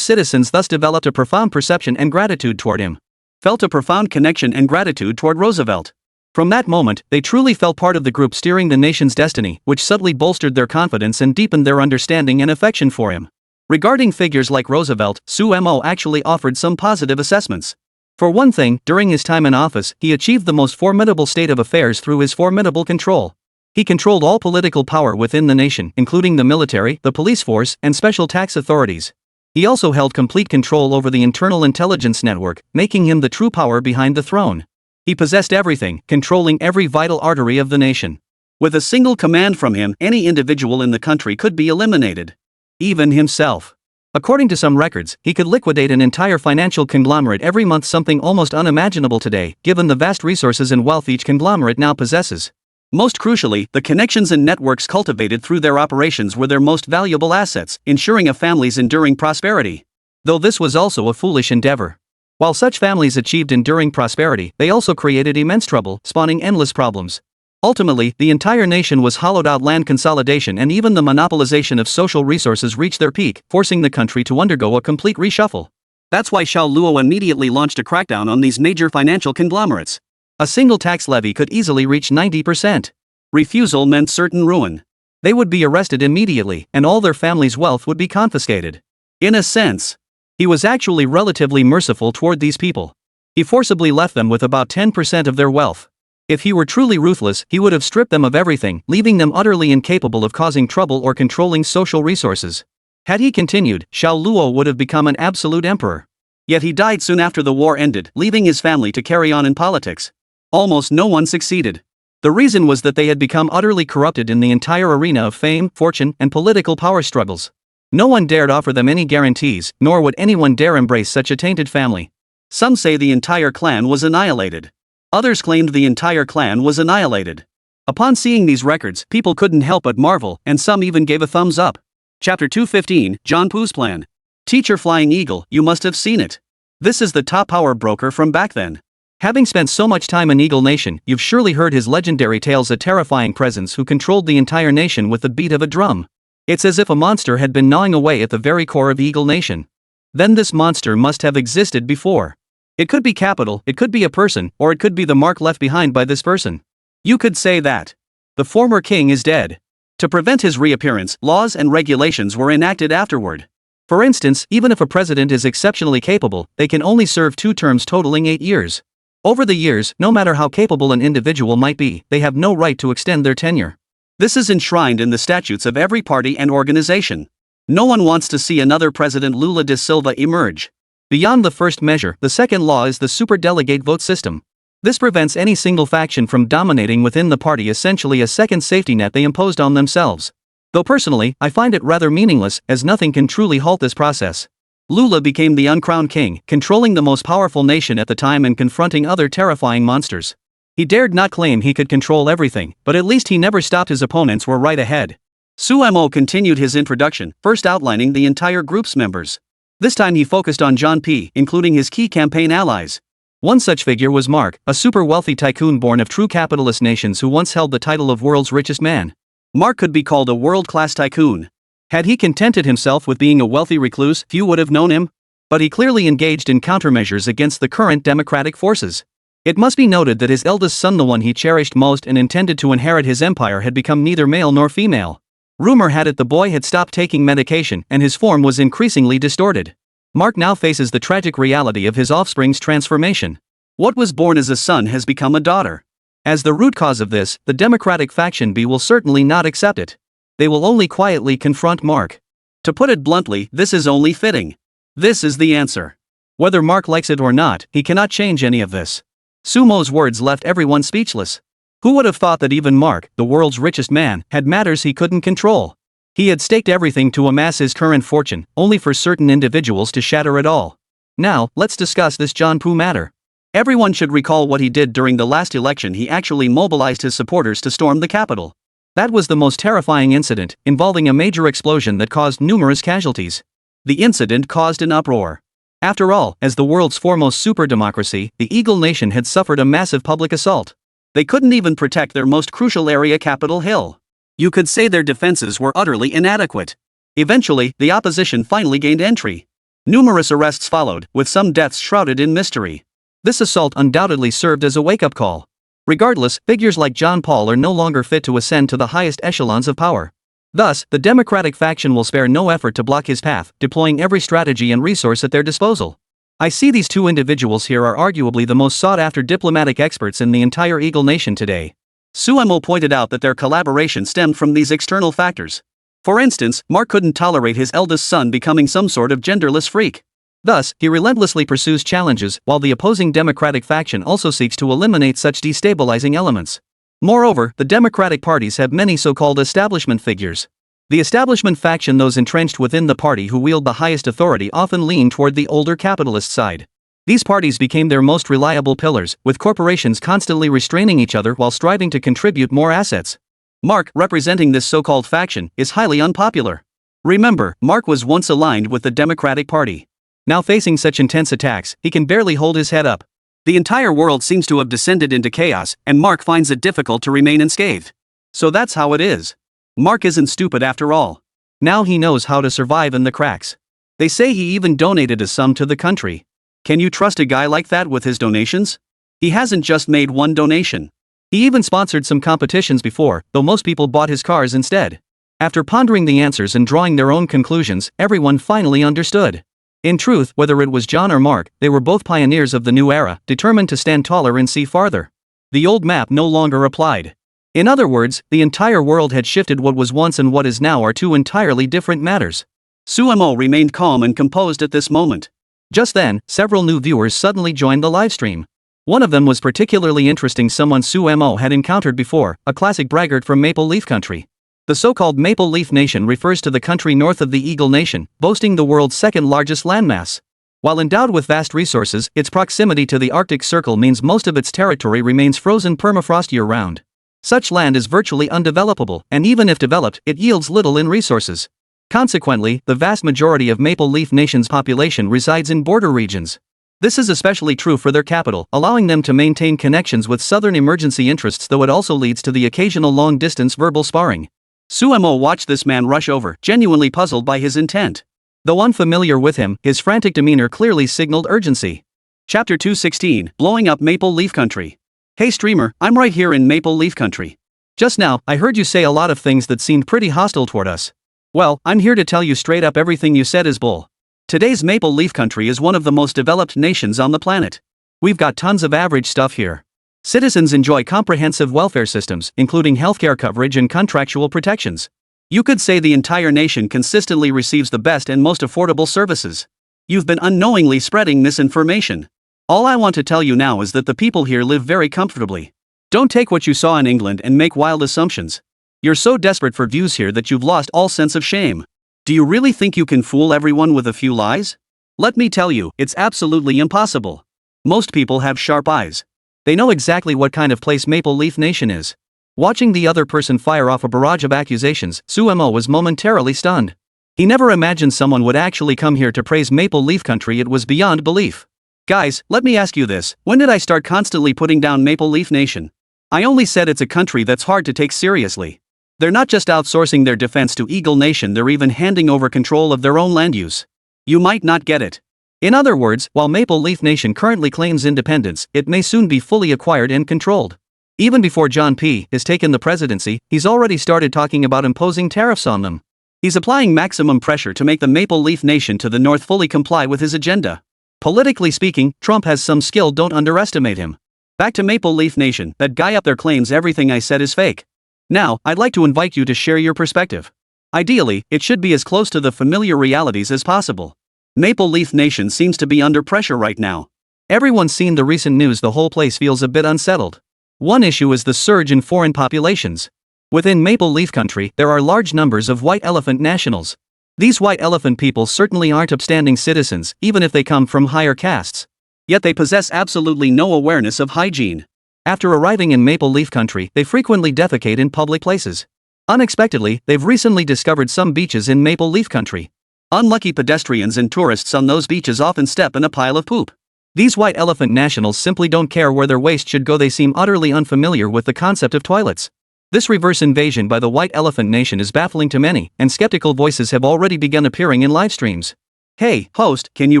citizens thus developed a profound perception and gratitude toward him. Felt a profound connection and gratitude toward Roosevelt. From that moment, they truly felt part of the group steering the nation's destiny, which subtly bolstered their confidence and deepened their understanding and affection for him. Regarding figures like Roosevelt, Sumo actually offered some positive assessments. For one thing, during his time in office, he achieved the most formidable state of affairs through his formidable control. He controlled all political power within the nation, including the military, the police force, and special tax authorities. He also held complete control over the internal intelligence network, making him the true power behind the throne. He possessed everything, controlling every vital artery of the nation. With a single command from him, any individual in the country could be eliminated. Even himself. According to some records, he could liquidate an entire financial conglomerate every month, something almost unimaginable today, given the vast resources and wealth each conglomerate now possesses. Most crucially, the connections and networks cultivated through their operations were their most valuable assets, ensuring a family's enduring prosperity. Though this was also a foolish endeavor. While such families achieved enduring prosperity, they also created immense trouble, spawning endless problems. Ultimately, the entire nation was hollowed out. Land consolidation and even the monopolization of social resources reached their peak, forcing the country to undergo a complete reshuffle. That's why Xiao Luo immediately launched a crackdown on these major financial conglomerates. A single tax levy could easily reach 90%. Refusal meant certain ruin. They would be arrested immediately, and all their family's wealth would be confiscated. In a sense, he was actually relatively merciful toward these people. He forcibly left them with about 10% of their wealth. If he were truly ruthless, he would have stripped them of everything, leaving them utterly incapable of causing trouble or controlling social resources. Had he continued, Xiao Luo would have become an absolute emperor. Yet he died soon after the war ended, leaving his family to carry on in politics. Almost no one succeeded. The reason was that they had become utterly corrupted in the entire arena of fame, fortune, and political power struggles. No one dared offer them any guarantees, nor would anyone dare embrace such a tainted family. Some say the entire clan was annihilated. Others claimed the entire clan was annihilated. Upon seeing these records, people couldn't help but marvel, and some even gave a thumbs up. Chapter 215, John Poo's Plan. Teacher Flying Eagle, you must have seen it. This is the top power broker from back then. Having spent so much time in Eagle Nation, you've surely heard his legendary tales, a terrifying presence who controlled the entire nation with the beat of a drum. It's as if a monster had been gnawing away at the very core of Eagle Nation. Then this monster must have existed before. It could be capital, it could be a person, or it could be the mark left behind by this person. You could say that the former king is dead. To prevent his reappearance, laws and regulations were enacted afterward. For instance, even if a president is exceptionally capable, they can only serve 2 terms totaling 8 years. Over the years, no matter how capable an individual might be, they have no right to extend their tenure. This is enshrined in the statutes of every party and organization. No one wants to see another President Lula da Silva emerge. Beyond the first measure, the second law is the superdelegate vote system. This prevents any single faction from dominating within the party, essentially a second safety net they imposed on themselves. Though personally, I find it rather meaningless, as nothing can truly halt this process. Lula became the uncrowned king, controlling the most powerful nation at the time and confronting other terrifying monsters. He dared not claim he could control everything, but at least he never stopped his opponents were right ahead. Sumo continued his introduction, first outlining the entire group's members. This time he focused on John P., including his key campaign allies. One such figure was Mark, a super wealthy tycoon born of true capitalist nations who once held the title of world's richest man. Mark could be called a world-class tycoon. Had he contented himself with being a wealthy recluse, few would have known him. But he clearly engaged in countermeasures against the current democratic forces. It must be noted that his eldest son, the one he cherished most and intended to inherit his empire, had become neither male nor female. Rumor had it the boy had stopped taking medication and his form was increasingly distorted. Mark now faces the tragic reality of his offspring's transformation. What was born as a son has become a daughter. As the root cause of this, the Democratic faction B will certainly not accept it. They will only quietly confront Mark. To put it bluntly, this is only fitting. This is the answer. Whether Mark likes it or not, he cannot change any of this. Sumo's words left everyone speechless. Who would have thought that even Mark, the world's richest man, had matters he couldn't control? He had staked everything to amass his current fortune, only for certain individuals to shatter it all. Now, let's discuss this John Poo matter. Everyone should recall what he did during the last election. He actually mobilized his supporters to storm the Capitol. That was the most terrifying incident, involving a major explosion that caused numerous casualties. The incident caused an uproar. After all, as the world's foremost super-democracy, the Eagle Nation had suffered a massive public assault. They couldn't even protect their most crucial area, Capitol Hill. You could say their defenses were utterly inadequate. Eventually, the opposition finally gained entry. Numerous arrests followed, with some deaths shrouded in mystery. This assault undoubtedly served as a wake-up call. Regardless, figures like John Paul are no longer fit to ascend to the highest echelons of power. Thus, the Democratic faction will spare no effort to block his path, deploying every strategy and resource at their disposal. I see these two individuals here are arguably the most sought-after diplomatic experts in the entire Eagle Nation today. Suemo pointed out that their collaboration stemmed from these external factors. For instance, Mark couldn't tolerate his eldest son becoming some sort of genderless freak. Thus, he relentlessly pursues challenges, while the opposing Democratic faction also seeks to eliminate such destabilizing elements. Moreover, the Democratic parties have many so-called establishment figures. The establishment faction, those entrenched within the party who wield the highest authority, often lean toward the older capitalist side. These parties became their most reliable pillars, with corporations constantly restraining each other while striving to contribute more assets. Mark, representing this so-called faction, is highly unpopular. Remember, Mark was once aligned with the Democratic Party. Now facing such intense attacks, he can barely hold his head up. The entire world seems to have descended into chaos, and Mark finds it difficult to remain unscathed. So that's how it is. Mark isn't stupid after all. Now he knows how to survive in the cracks. They say he even donated a sum to the country. Can you trust a guy like that with his donations? He hasn't just made one donation. He even sponsored some competitions before, though most people bought his cars instead. After pondering the answers and drawing their own conclusions, everyone finally understood. In truth, whether it was John or Mark, they were both pioneers of the new era, determined to stand taller and see farther. The old map no longer applied. In other words, the entire world had shifted. What was once and what is now are two entirely different matters. Suemo remained calm and composed at this moment. Just then, several new viewers suddenly joined the livestream. One of them was particularly interesting, someone Suemo had encountered before, a classic braggart from Maple Leaf Country. The so-called Maple Leaf Nation refers to the country north of the Eagle Nation, boasting the world's second-largest landmass. While endowed with vast resources, its proximity to the Arctic Circle means most of its territory remains frozen permafrost year-round. Such land is virtually undevelopable, and even if developed, it yields little in resources. Consequently, the vast majority of Maple Leaf Nation's population resides in border regions. This is especially true for their capital, allowing them to maintain connections with southern emergency interests, though it also leads to the occasional long-distance verbal sparring. Suemo watched this man rush over, genuinely puzzled by his intent. Though unfamiliar with him, his frantic demeanor clearly signaled urgency. Chapter 216, Blowing Up Maple Leaf Country. Hey streamer, I'm right here in Maple Leaf Country. Just now, I heard you say a lot of things that seemed pretty hostile toward us. Well, I'm here to tell you straight up everything you said is bull. Today's Maple Leaf Country is one of the most developed nations on the planet. We've got tons of average stuff here. Citizens enjoy comprehensive welfare systems, including healthcare coverage and contractual protections. You could say the entire nation consistently receives the best and most affordable services. You've been unknowingly spreading misinformation. All I want to tell you now is that the people here live very comfortably. Don't take what you saw in England and make wild assumptions. You're so desperate for views here that you've lost all sense of shame. Do you really think you can fool everyone with a few lies? Let me tell you, it's absolutely impossible. Most people have sharp eyes. They know exactly what kind of place Maple Leaf Nation is. Watching the other person fire off a barrage of accusations, Suemo was momentarily stunned. He never imagined someone would actually come here to praise Maple Leaf Country. It was beyond belief. Guys, let me ask you this, when did I start constantly putting down Maple Leaf Nation? I only said it's a country that's hard to take seriously. They're not just outsourcing their defense to Eagle Nation, they're even handing over control of their own land use. You might not get it. In other words, while Maple Leaf Nation currently claims independence, it may soon be fully acquired and controlled. Even before John P. has taken the presidency, he's already started talking about imposing tariffs on them. He's applying maximum pressure to make the Maple Leaf Nation to the north fully comply with his agenda. Politically speaking, Trump has some skill, don't underestimate him. Back to Maple Leaf Nation, that guy up there claims everything I said is fake. Now, I'd like to invite you to share your perspective. Ideally, it should be as close to the familiar realities as possible. Maple Leaf Nation seems to be under pressure right now. Everyone's seen the recent news, the whole place feels a bit unsettled. One issue is the surge in foreign populations. Within Maple Leaf Country, there are large numbers of white elephant nationals. These white elephant people certainly aren't upstanding citizens, even if they come from higher castes. Yet they possess absolutely no awareness of hygiene. After arriving in Maple Leaf Country, they frequently defecate in public places. Unexpectedly, they've recently discovered some beaches in Maple Leaf Country. Unlucky pedestrians and tourists on those beaches often step in a pile of poop. These white elephant nationals simply don't care where their waste should go. They seem utterly unfamiliar with the concept of toilets. This reverse invasion by the white elephant nation is baffling to many, and skeptical voices have already begun appearing in live streams. Hey, host, can you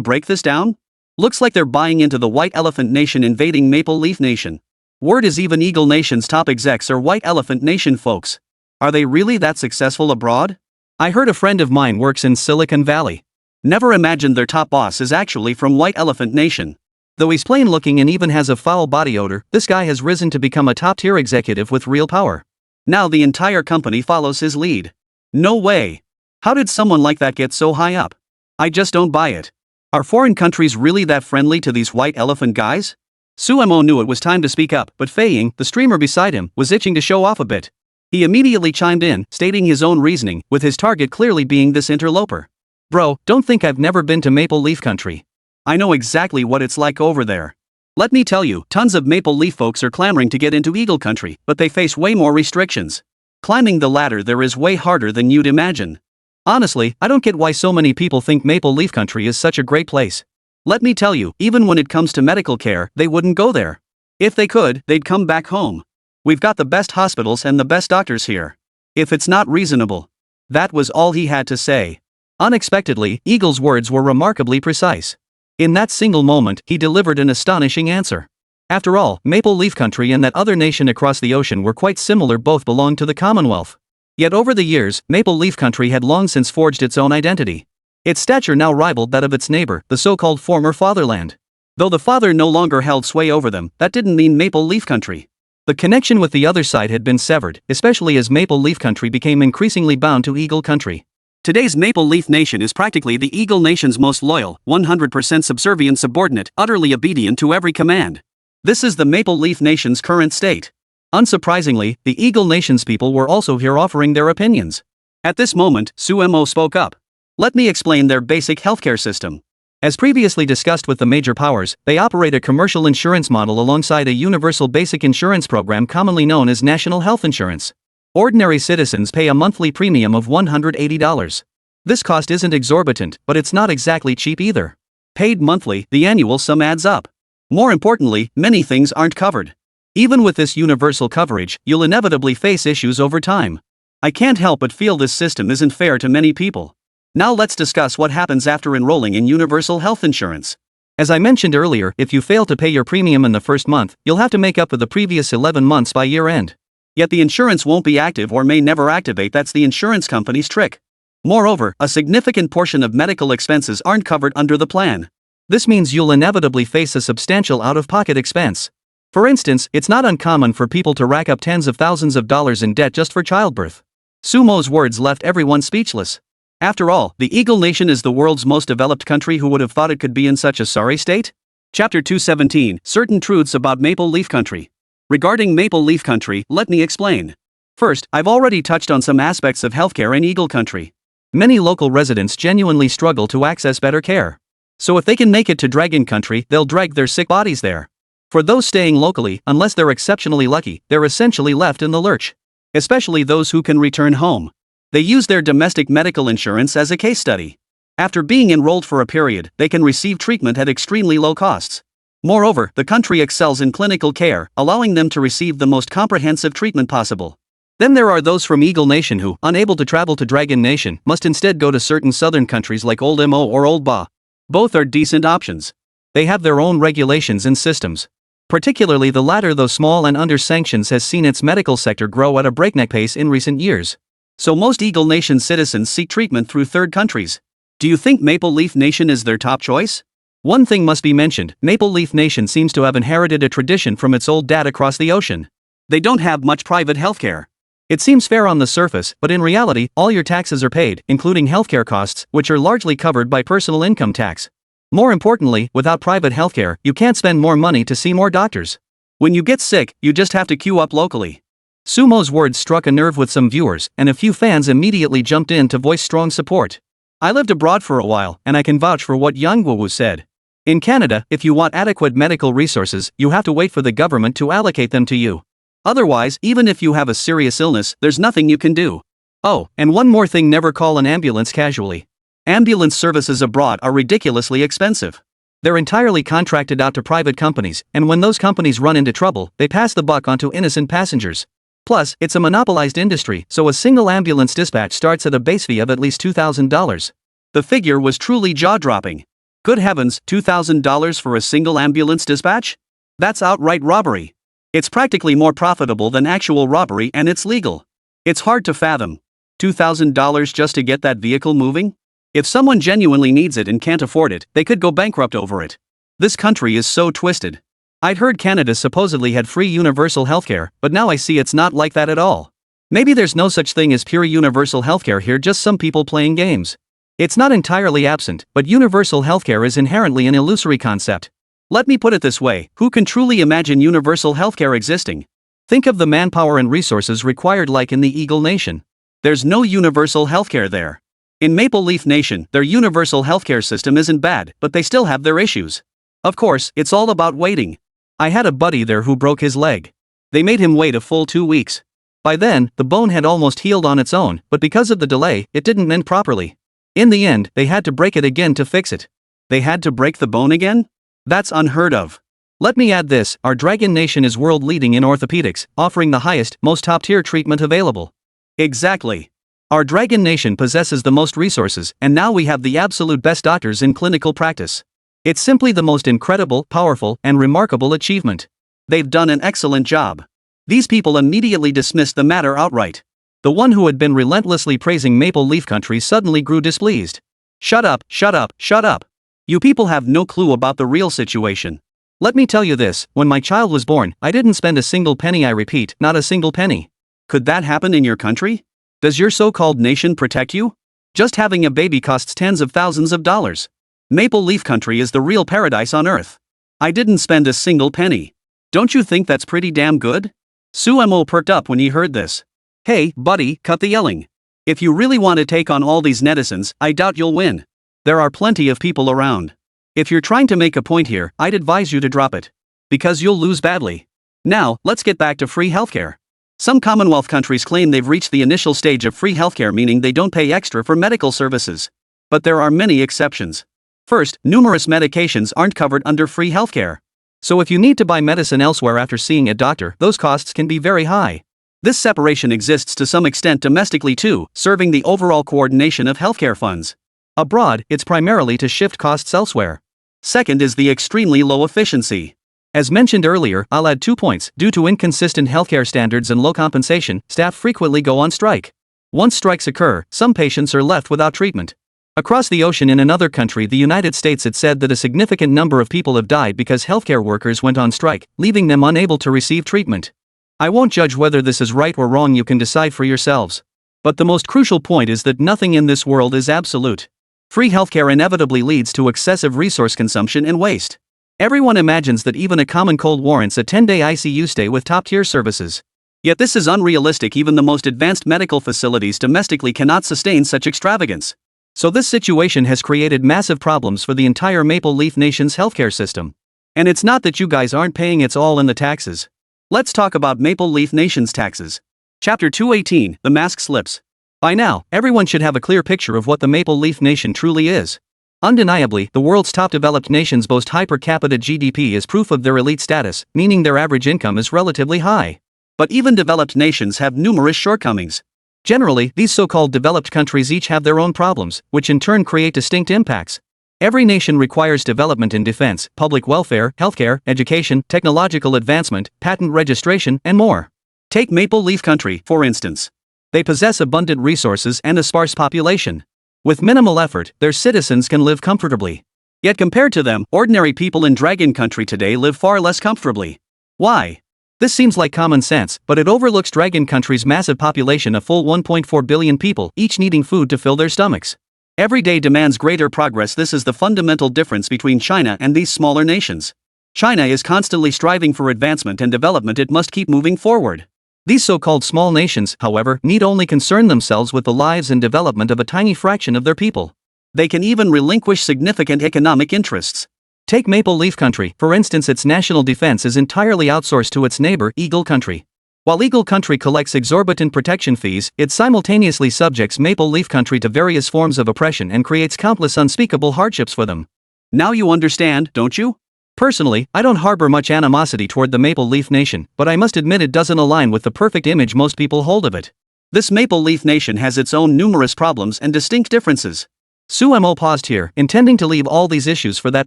break this down? Looks like they're buying into the white elephant nation invading Maple Leaf Nation. Word is even Eagle Nation's top execs are white elephant nation folks. Are they really that successful abroad? I heard a friend of mine works in Silicon Valley. Never imagined their top boss is actually from white elephant nation. Though he's plain looking and even has a foul body odor, this guy has risen to become a top-tier executive with real power. Now the entire company follows his lead. No way. How did someone like that get so high up? I just don't buy it. Are foreign countries really that friendly to these white elephant guys? Sumo knew it was time to speak up, but Fei Ying, the streamer beside him, was itching to show off a bit. He immediately chimed in, stating his own reasoning, with his target clearly being this interloper. Bro, don't think I've never been to Maple Leaf Country. I know exactly what it's like over there. Let me tell you, tons of Maple Leaf folks are clamoring to get into Eagle Country, but they face way more restrictions. Climbing the ladder there is way harder than you'd imagine. Honestly, I don't get why so many people think Maple Leaf Country is such a great place. Let me tell you, even when it comes to medical care, they wouldn't go there. If they could, they'd come back home. We've got the best hospitals and the best doctors here. If it's not reasonable. That was all he had to say. Unexpectedly, Eagle's words were remarkably precise. In that single moment, he delivered an astonishing answer. After all, Maple Leaf Country and that other nation across the ocean were quite similar, both belonged to the Commonwealth. Yet over the years, Maple Leaf Country had long since forged its own identity. Its stature now rivaled that of its neighbor, the so-called former fatherland. Though the father no longer held sway over them, that didn't mean Maple Leaf Country. The connection with the other side had been severed, especially as Maple Leaf Country became increasingly bound to Eagle Country. Today's Maple Leaf Nation is practically the Eagle Nation's most loyal, 100% subservient subordinate, utterly obedient to every command. This is the Maple Leaf Nation's current state. Unsurprisingly, the Eagle Nation's people were also here offering their opinions. At this moment, Sumo spoke up. Let me explain their basic healthcare system. As previously discussed with the major powers, they operate a commercial insurance model alongside a universal basic insurance program commonly known as national health insurance. Ordinary citizens pay a monthly premium of $180. This cost isn't exorbitant, but it's not exactly cheap either. Paid monthly, the annual sum adds up. More importantly, many things aren't covered. Even with this universal coverage, you'll inevitably face issues over time. I can't help but feel this system isn't fair to many people. Now let's discuss what happens after enrolling in universal health insurance. As I mentioned earlier, if you fail to pay your premium in the first month, you'll have to make up for the previous 11 months by year end. Yet the insurance won't be active or may never activate. That's the insurance company's trick. Moreover, a significant portion of medical expenses aren't covered under the plan. This means you'll inevitably face a substantial out-of-pocket expense. For instance, it's not uncommon for people to rack up tens of thousands of dollars in debt just for childbirth. Sumo's words left everyone speechless. After all, the Eagle Nation is the world's most developed country. Who would have thought it could be in such a sorry state? Chapter 217, Certain Truths About Maple Leaf Country. Regarding Maple Leaf Country, let me explain. First, I've already touched on some aspects of healthcare in Eagle Country. Many local residents genuinely struggle to access better care. So if they can make it to Dragon Country, they'll drag their sick bodies there. For those staying locally, unless they're exceptionally lucky, they're essentially left in the lurch. Especially those who can return home. They use their domestic medical insurance as a case study. After being enrolled for a period, they can receive treatment at extremely low costs. Moreover, the country excels in clinical care, allowing them to receive the most comprehensive treatment possible. Then there are those from Eagle Nation who, unable to travel to Dragon Nation, must instead go to certain southern countries like Old Mo or Old Ba. Both are decent options. They have their own regulations and systems. Particularly the latter, though small and under sanctions, has seen its medical sector grow at a breakneck pace in recent years. So most Eagle Nation citizens seek treatment through third countries. Do you think Maple Leaf Nation is their top choice? One thing must be mentioned, Maple Leaf Nation seems to have inherited a tradition from its old dad across the ocean. They don't have much private healthcare. It seems fair on the surface, but in reality, all your taxes are paid, including healthcare costs, which are largely covered by personal income tax. More importantly, without private healthcare, you can't spend more money to see more doctors. When you get sick, you just have to queue up locally. Sumo's words struck a nerve with some viewers, and a few fans immediately jumped in to voice strong support. I lived abroad for a while, and I can vouch for what Yang Wu said. In Canada, if you want adequate medical resources, you have to wait for the government to allocate them to you. Otherwise, even if you have a serious illness, there's nothing you can do. Oh, and one more thing, never call an ambulance casually. Ambulance services abroad are ridiculously expensive. They're entirely contracted out to private companies, and when those companies run into trouble, they pass the buck onto innocent passengers. Plus, it's a monopolized industry, so a single ambulance dispatch starts at a base fee of at least $2,000. The figure was truly jaw-dropping. Good heavens, $2,000 for a single ambulance dispatch? That's outright robbery. It's practically more profitable than actual robbery, and it's legal. It's hard to fathom. $2,000 just to get that vehicle moving? If someone genuinely needs it and can't afford it, they could go bankrupt over it. This country is so twisted. I'd heard Canada supposedly had free universal healthcare, but now I see it's not like that at all. Maybe there's no such thing as pure universal healthcare here, just some people playing games. It's not entirely absent, but universal healthcare is inherently an illusory concept. Let me put it this way, who can truly imagine universal healthcare existing? Think of the manpower and resources required like in the Eagle Nation. There's no universal healthcare there. In Maple Leaf Nation, their universal healthcare system isn't bad, but they still have their issues. Of course, it's all about waiting. I had a buddy there who broke his leg. They made him wait a full 2 weeks. By then, the bone had almost healed on its own, but because of the delay, it didn't mend properly. In the end, they had to break it again to fix it. They had to break the bone again? That's unheard of. Let me add this, our Dragon Nation is world leading in orthopedics, offering the highest, most top-tier treatment available. Exactly. Our Dragon Nation possesses the most resources, and now we have the absolute best doctors in clinical practice. It's simply the most incredible, powerful, and remarkable achievement. They've done an excellent job. These people immediately dismissed the matter outright. The one who had been relentlessly praising Maple Leaf Country suddenly grew displeased. Shut up, shut up, shut up. You people have no clue about the real situation. Let me tell you this, when my child was born, I didn't spend a single penny, I repeat, not a single penny. Could that happen in your country? Does your so-called nation protect you? Just having a baby costs tens of thousands of dollars. Maple Leaf Country is the real paradise on earth. I didn't spend a single penny. Don't you think that's pretty damn good? Suemo perked up when he heard this. Hey, buddy, cut the yelling. If you really want to take on all these netizens, I doubt you'll win. There are plenty of people around. If you're trying to make a point here, I'd advise you to drop it. Because you'll lose badly. Now, let's get back to free healthcare. Some Commonwealth countries claim they've reached the initial stage of free healthcare, meaning they don't pay extra for medical services. But there are many exceptions. First, numerous medications aren't covered under free healthcare. So if you need to buy medicine elsewhere after seeing a doctor, those costs can be very high. This separation exists to some extent domestically too, serving the overall coordination of healthcare funds. Abroad, it's primarily to shift costs elsewhere. Second is the extremely low efficiency. As mentioned earlier, I'll add 2 points. Due to inconsistent healthcare standards and low compensation, staff frequently go on strike. Once strikes occur, some patients are left without treatment. Across the ocean in another country, the United States, it said that a significant number of people have died because healthcare workers went on strike, leaving them unable to receive treatment. I won't judge whether this is right or wrong, you can decide for yourselves. But the most crucial point is that nothing in this world is absolute. Free healthcare inevitably leads to excessive resource consumption and waste. Everyone imagines that even a common cold warrants a 10-day ICU stay with top-tier services. Yet this is unrealistic. Even the most advanced medical facilities domestically cannot sustain such extravagance. So this situation has created massive problems for the entire Maple Leaf Nation's healthcare system. And it's not that you guys aren't paying, it's all in the taxes. Let's talk about Maple Leaf Nation's taxes. Chapter 218, The Mask Slips. By now, everyone should have a clear picture of what the Maple Leaf Nation truly is. Undeniably, the world's top developed nations boast high per capita GDP as proof of their elite status, meaning their average income is relatively high. But even developed nations have numerous shortcomings. Generally, these so-called developed countries each have their own problems, which in turn create distinct impacts. Every nation requires development in defense, public welfare, healthcare, education, technological advancement, patent registration, and more. Take Maple Leaf Country, for instance. They possess abundant resources and a sparse population. With minimal effort, their citizens can live comfortably. Yet compared to them, ordinary people in Dragon Country today live far less comfortably. Why? This seems like common sense, but it overlooks Dragon Country's massive population, a full 1.4 billion people, each needing food to fill their stomachs. Every day demands greater progress. This is the fundamental difference between China and these smaller nations. China is constantly striving for advancement and development. It must keep moving forward. These so-called small nations, however, need only concern themselves with the lives and development of a tiny fraction of their people. They can even relinquish significant economic interests. Take Maple Leaf Country, for instance. Its national defense is entirely outsourced to its neighbor, Eagle Country. While Eagle Country collects exorbitant protection fees, it simultaneously subjects Maple Leaf Country to various forms of oppression and creates countless unspeakable hardships for them. Now you understand, don't you? Personally, I don't harbor much animosity toward the Maple Leaf Nation, but I must admit it doesn't align with the perfect image most people hold of it. This Maple Leaf Nation has its own numerous problems and distinct differences. Sumo paused here, intending to leave all these issues for that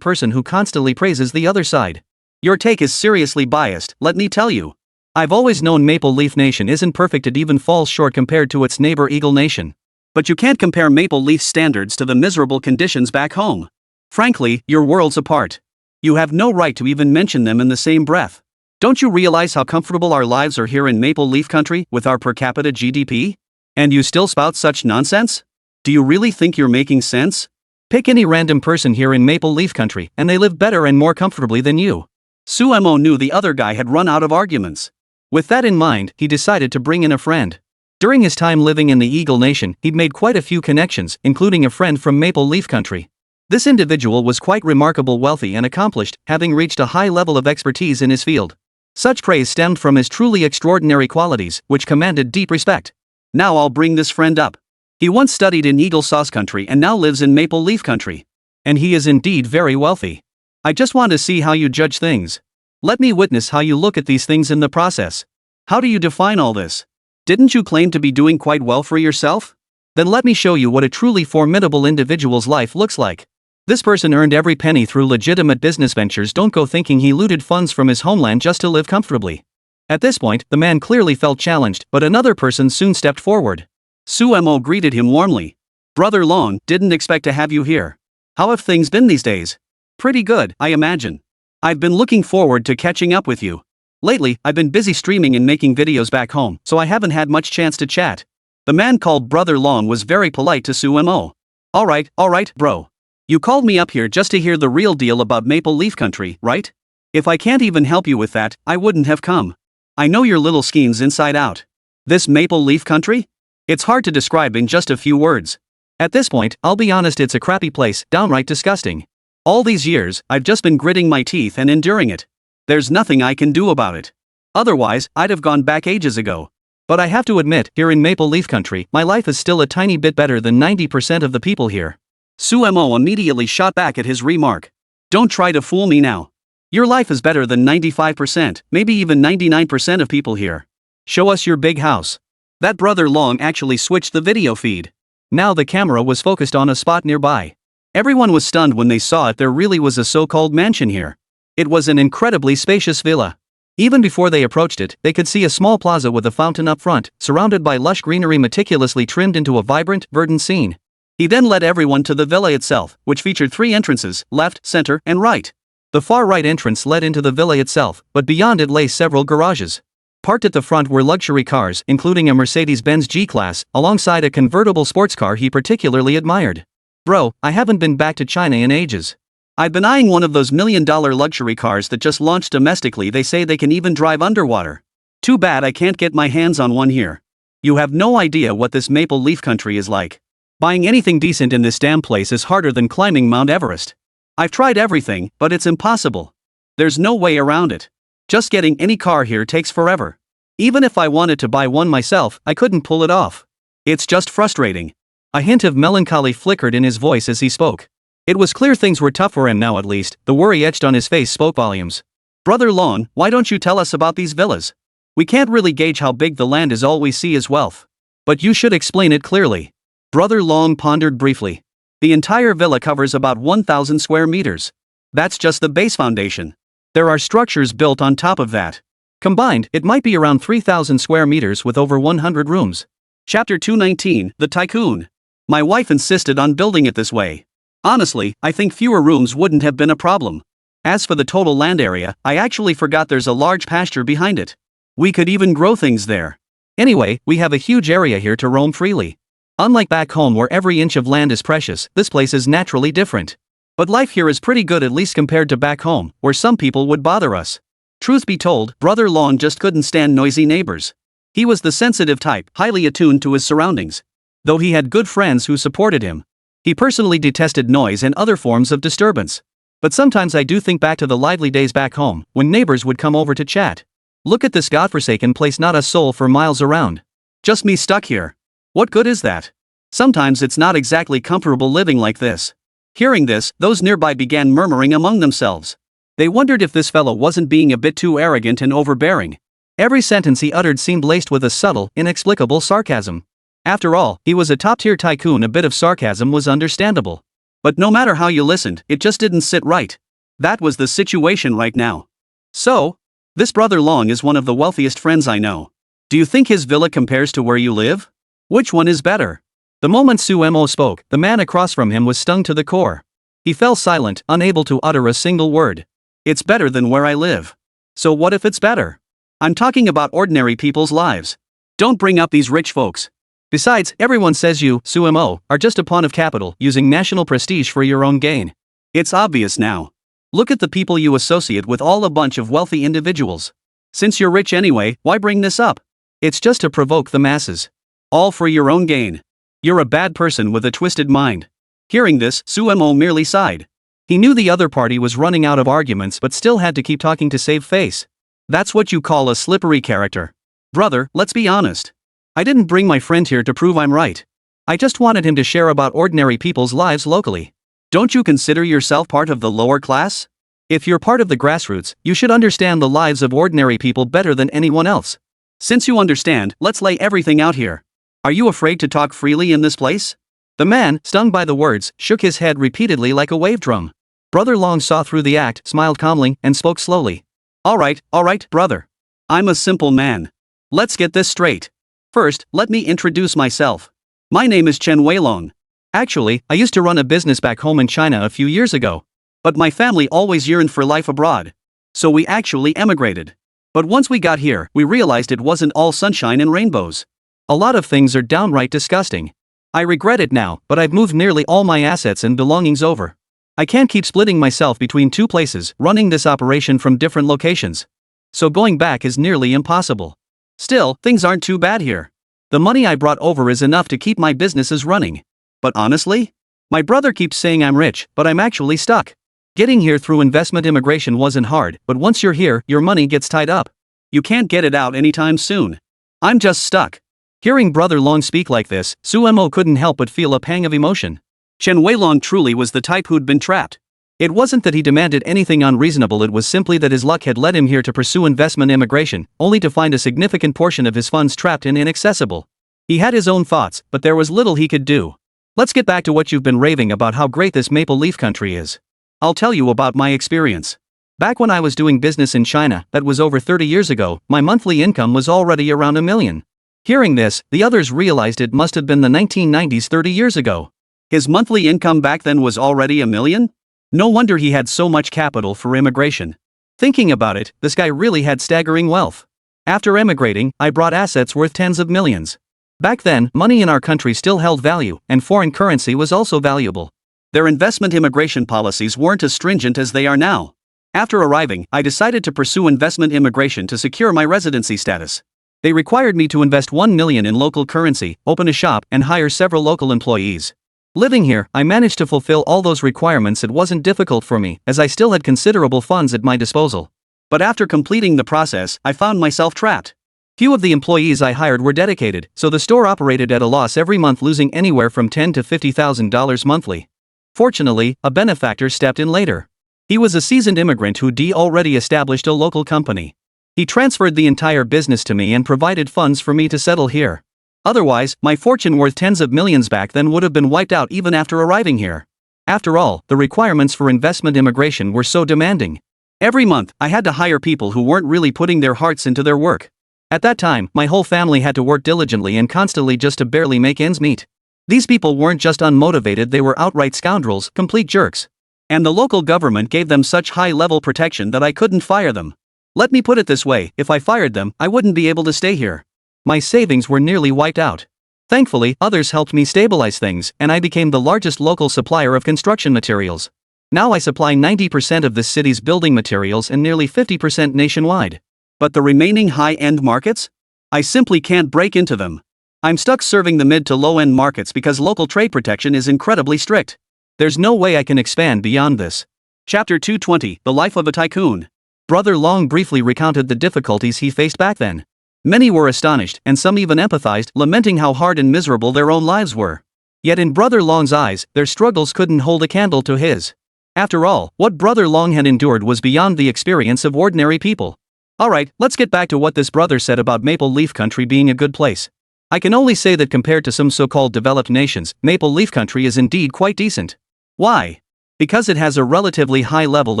person who constantly praises the other side. Your take is seriously biased, let me tell you. I've always known Maple Leaf Nation isn't perfect. It even falls short compared to its neighbor Eagle Nation. But you can't compare Maple Leaf standards to the miserable conditions back home. Frankly, you're worlds apart. You have no right to even mention them in the same breath. Don't you realize how comfortable our lives are here in Maple Leaf Country with our per capita GDP? And you still spout such nonsense? Do you really think you're making sense? Pick any random person here in Maple Leaf Country, and they live better and more comfortably than you. Sumo knew the other guy had run out of arguments. With that in mind, he decided to bring in a friend. During his time living in the Eagle Nation, he'd made quite a few connections, including a friend from Maple Leaf Country. This individual was quite remarkable, wealthy and accomplished, having reached a high level of expertise in his field. Such praise stemmed from his truly extraordinary qualities, which commanded deep respect. Now I'll bring this friend up. He once studied in Eagle Sauce Country and now lives in Maple Leaf Country. And he is indeed very wealthy. I just want to see how you judge things. Let me witness how you look at these things in the process. How do you define all this? Didn't you claim to be doing quite well for yourself? Then let me show you what a truly formidable individual's life looks like. This person earned every penny through legitimate business ventures. Don't go thinking he looted funds from his homeland just to live comfortably. At this point, the man clearly felt challenged, but another person soon stepped forward. Sumo greeted him warmly. Brother Long, didn't expect to have you here. How have things been these days? Pretty good, I imagine. I've been looking forward to catching up with you. Lately, I've been busy streaming and making videos back home, so I haven't had much chance to chat. The man called Brother Long was very polite to Sumo. Alright, bro. You called me up here just to hear the real deal about Maple Leaf Country, right? If I can't even help you with that, I wouldn't have come. I know your little schemes inside out. This Maple Leaf Country? It's hard to describe in just a few words. At this point, I'll be honest, it's a crappy place, downright disgusting. All these years, I've just been gritting my teeth and enduring it. There's nothing I can do about it. Otherwise, I'd have gone back ages ago. But I have to admit, here in Maple Leaf Country, my life is still a tiny bit better than 90% of the people here. Sumo immediately shot back at his remark. Don't try to fool me now. Your life is better than 95%, maybe even 99% of people here. Show us your big house. That Brother Long actually switched the video feed. Now the camera was focused on a spot nearby. Everyone was stunned when they saw it. There really was a so-called mansion here. It was an incredibly spacious villa. Even before they approached it, they could see a small plaza with a fountain up front, surrounded by lush greenery meticulously trimmed into a vibrant, verdant scene. He then led everyone to the villa itself, which featured 3 entrances, left, center, and right. The far right entrance led into the villa itself, but beyond it lay several garages. Parked at the front were luxury cars, including a Mercedes-Benz G-Class, alongside a convertible sports car he particularly admired. Bro, I haven't been back to China in ages. I've been eyeing one of those $1 million luxury cars that just launched domestically. They say they can even drive underwater. Too bad I can't get my hands on one here. You have no idea what this Maple Leaf Country is like. Buying anything decent in this damn place is harder than climbing Mount Everest. I've tried everything, but it's impossible. There's no way around it. Just getting any car here takes forever. Even if I wanted to buy one myself, I couldn't pull it off. It's just frustrating. A hint of melancholy flickered in his voice as he spoke. It was clear things were tough for him now, at least. The worry etched on his face spoke volumes. Brother Long, why don't you tell us about these villas? We can't really gauge how big the land is. All we see is wealth. But you should explain it clearly. Brother Long pondered briefly. The entire villa covers about 1,000 square meters. That's just the base foundation. There are structures built on top of that. Combined, it might be around 3,000 square meters with over 100 rooms. Chapter 219, The Tycoon. My wife insisted on building it this way. Honestly, I think fewer rooms wouldn't have been a problem. As for the total land area, I actually forgot there's a large pasture behind it. We could even grow things there. Anyway, we have a huge area here to roam freely. Unlike back home where every inch of land is precious, this place is naturally different. But life here is pretty good, at least compared to back home, where some people would bother us. Truth be told, Brother Long just couldn't stand noisy neighbors. He was the sensitive type, highly attuned to his surroundings. Though he had good friends who supported him, he personally detested noise and other forms of disturbance. But sometimes I do think back to the lively days back home, when neighbors would come over to chat. Look at this godforsaken place, not a soul for miles around. Just me stuck here. What good is that? Sometimes it's not exactly comfortable living like this. Hearing this, those nearby began murmuring among themselves. They wondered if this fellow wasn't being a bit too arrogant and overbearing. Every sentence he uttered seemed laced with a subtle, inexplicable sarcasm. After all, he was a top-tier tycoon. A bit of sarcasm was understandable. But no matter how you listened, it just didn't sit right. That was the situation right now. So, this brother Long is one of the wealthiest friends I know. Do you think his villa compares to where you live? Which one is better? The moment Sumo spoke, the man across from him was stung to the core. He fell silent, unable to utter a single word. It's better than where I live. So what if it's better? I'm talking about ordinary people's lives. Don't bring up these rich folks. Besides, everyone says you, Sumo, are just a pawn of capital, using national prestige for your own gain. It's obvious now. Look at the people you associate with, all a bunch of wealthy individuals. Since you're rich anyway, why bring this up? It's just to provoke the masses. All for your own gain. You're a bad person with a twisted mind. Hearing this, Sumo merely sighed. He knew the other party was running out of arguments but still had to keep talking to save face. That's what you call a slippery character. Brother, let's be honest. I didn't bring my friend here to prove I'm right. I just wanted him to share about ordinary people's lives locally. Don't you consider yourself part of the lower class? If you're part of the grassroots, you should understand the lives of ordinary people better than anyone else. Since you understand, let's lay everything out here. Are you afraid to talk freely in this place? The man, stung by the words, shook his head repeatedly like a wave drum. Brother Long saw through the act, smiled calmly, and spoke slowly. All right, brother. I'm a simple man. Let's get this straight. First, let me introduce myself. My name is Chen Weilong. Actually, I used to run a business back home in China a few years ago. But my family always yearned for life abroad. So we actually emigrated. But once we got here, we realized it wasn't all sunshine and rainbows. A lot of things are downright disgusting. I regret it now, but I've moved nearly all my assets and belongings over. I can't keep splitting myself between two places, running this operation from different locations. So going back is nearly impossible. Still, things aren't too bad here. The money I brought over is enough to keep my businesses running. But honestly, my brother keeps saying I'm rich, but I'm actually stuck. Getting here through investment immigration wasn't hard, but once you're here, your money gets tied up. You can't get it out anytime soon. I'm just stuck. Hearing Brother Long speak like this, Sumo couldn't help but feel a pang of emotion. Chen Weilong truly was the type who'd been trapped. It wasn't that he demanded anything unreasonable, it was simply that his luck had led him here to pursue investment immigration, only to find a significant portion of his funds trapped and inaccessible. He had his own thoughts, but there was little he could do. Let's get back to what you've been raving about, how great this maple leaf country is. I'll tell you about my experience. Back when I was doing business in China, that was over 30 years ago, my monthly income was already around $1 million. Hearing this, the others realized it must have been the 1990s 30 years ago. His monthly income back then was already $1 million? No wonder he had so much capital for immigration. Thinking about it, this guy really had staggering wealth. After emigrating, I brought assets worth tens of millions. Back then, money in our country still held value, and foreign currency was also valuable. Their investment immigration policies weren't as stringent as they are now. After arriving, I decided to pursue investment immigration to secure my residency status. They required me to invest $1 million in local currency, open a shop, and hire several local employees. Living here, I managed to fulfill all those requirements. It wasn't difficult for me, as I still had considerable funds at my disposal. But after completing the process, I found myself trapped. Few of the employees I hired were dedicated, so the store operated at a loss every month, losing anywhere from $10,000 to $50,000 monthly. Fortunately, a benefactor stepped in later. He was a seasoned immigrant who'd already established a local company. He transferred the entire business to me and provided funds for me to settle here. Otherwise, my fortune worth tens of millions back then would have been wiped out even after arriving here. After all, the requirements for investment immigration were so demanding. Every month, I had to hire people who weren't really putting their hearts into their work. At that time, my whole family had to work diligently and constantly just to barely make ends meet. These people weren't just unmotivated, they were outright scoundrels, complete jerks. And the local government gave them such high-level protection that I couldn't fire them. Let me put it this way, if I fired them, I wouldn't be able to stay here. My savings were nearly wiped out. Thankfully, others helped me stabilize things, and I became the largest local supplier of construction materials. Now I supply 90% of this city's building materials and nearly 50% nationwide. But the remaining high-end markets? I simply can't break into them. I'm stuck serving the mid to low-end markets because local trade protection is incredibly strict. There's no way I can expand beyond this. Chapter 220, The Life of a Tycoon. Brother Long briefly recounted the difficulties he faced back then. Many were astonished, and some even empathized, lamenting how hard and miserable their own lives were. Yet in Brother Long's eyes, their struggles couldn't hold a candle to his. After all, what Brother Long had endured was beyond the experience of ordinary people. Alright, let's get back to what this brother said about Maple Leaf Country being a good place. I can only say that compared to some so-called developed nations, Maple Leaf Country is indeed quite decent. Why? Because it has a relatively high level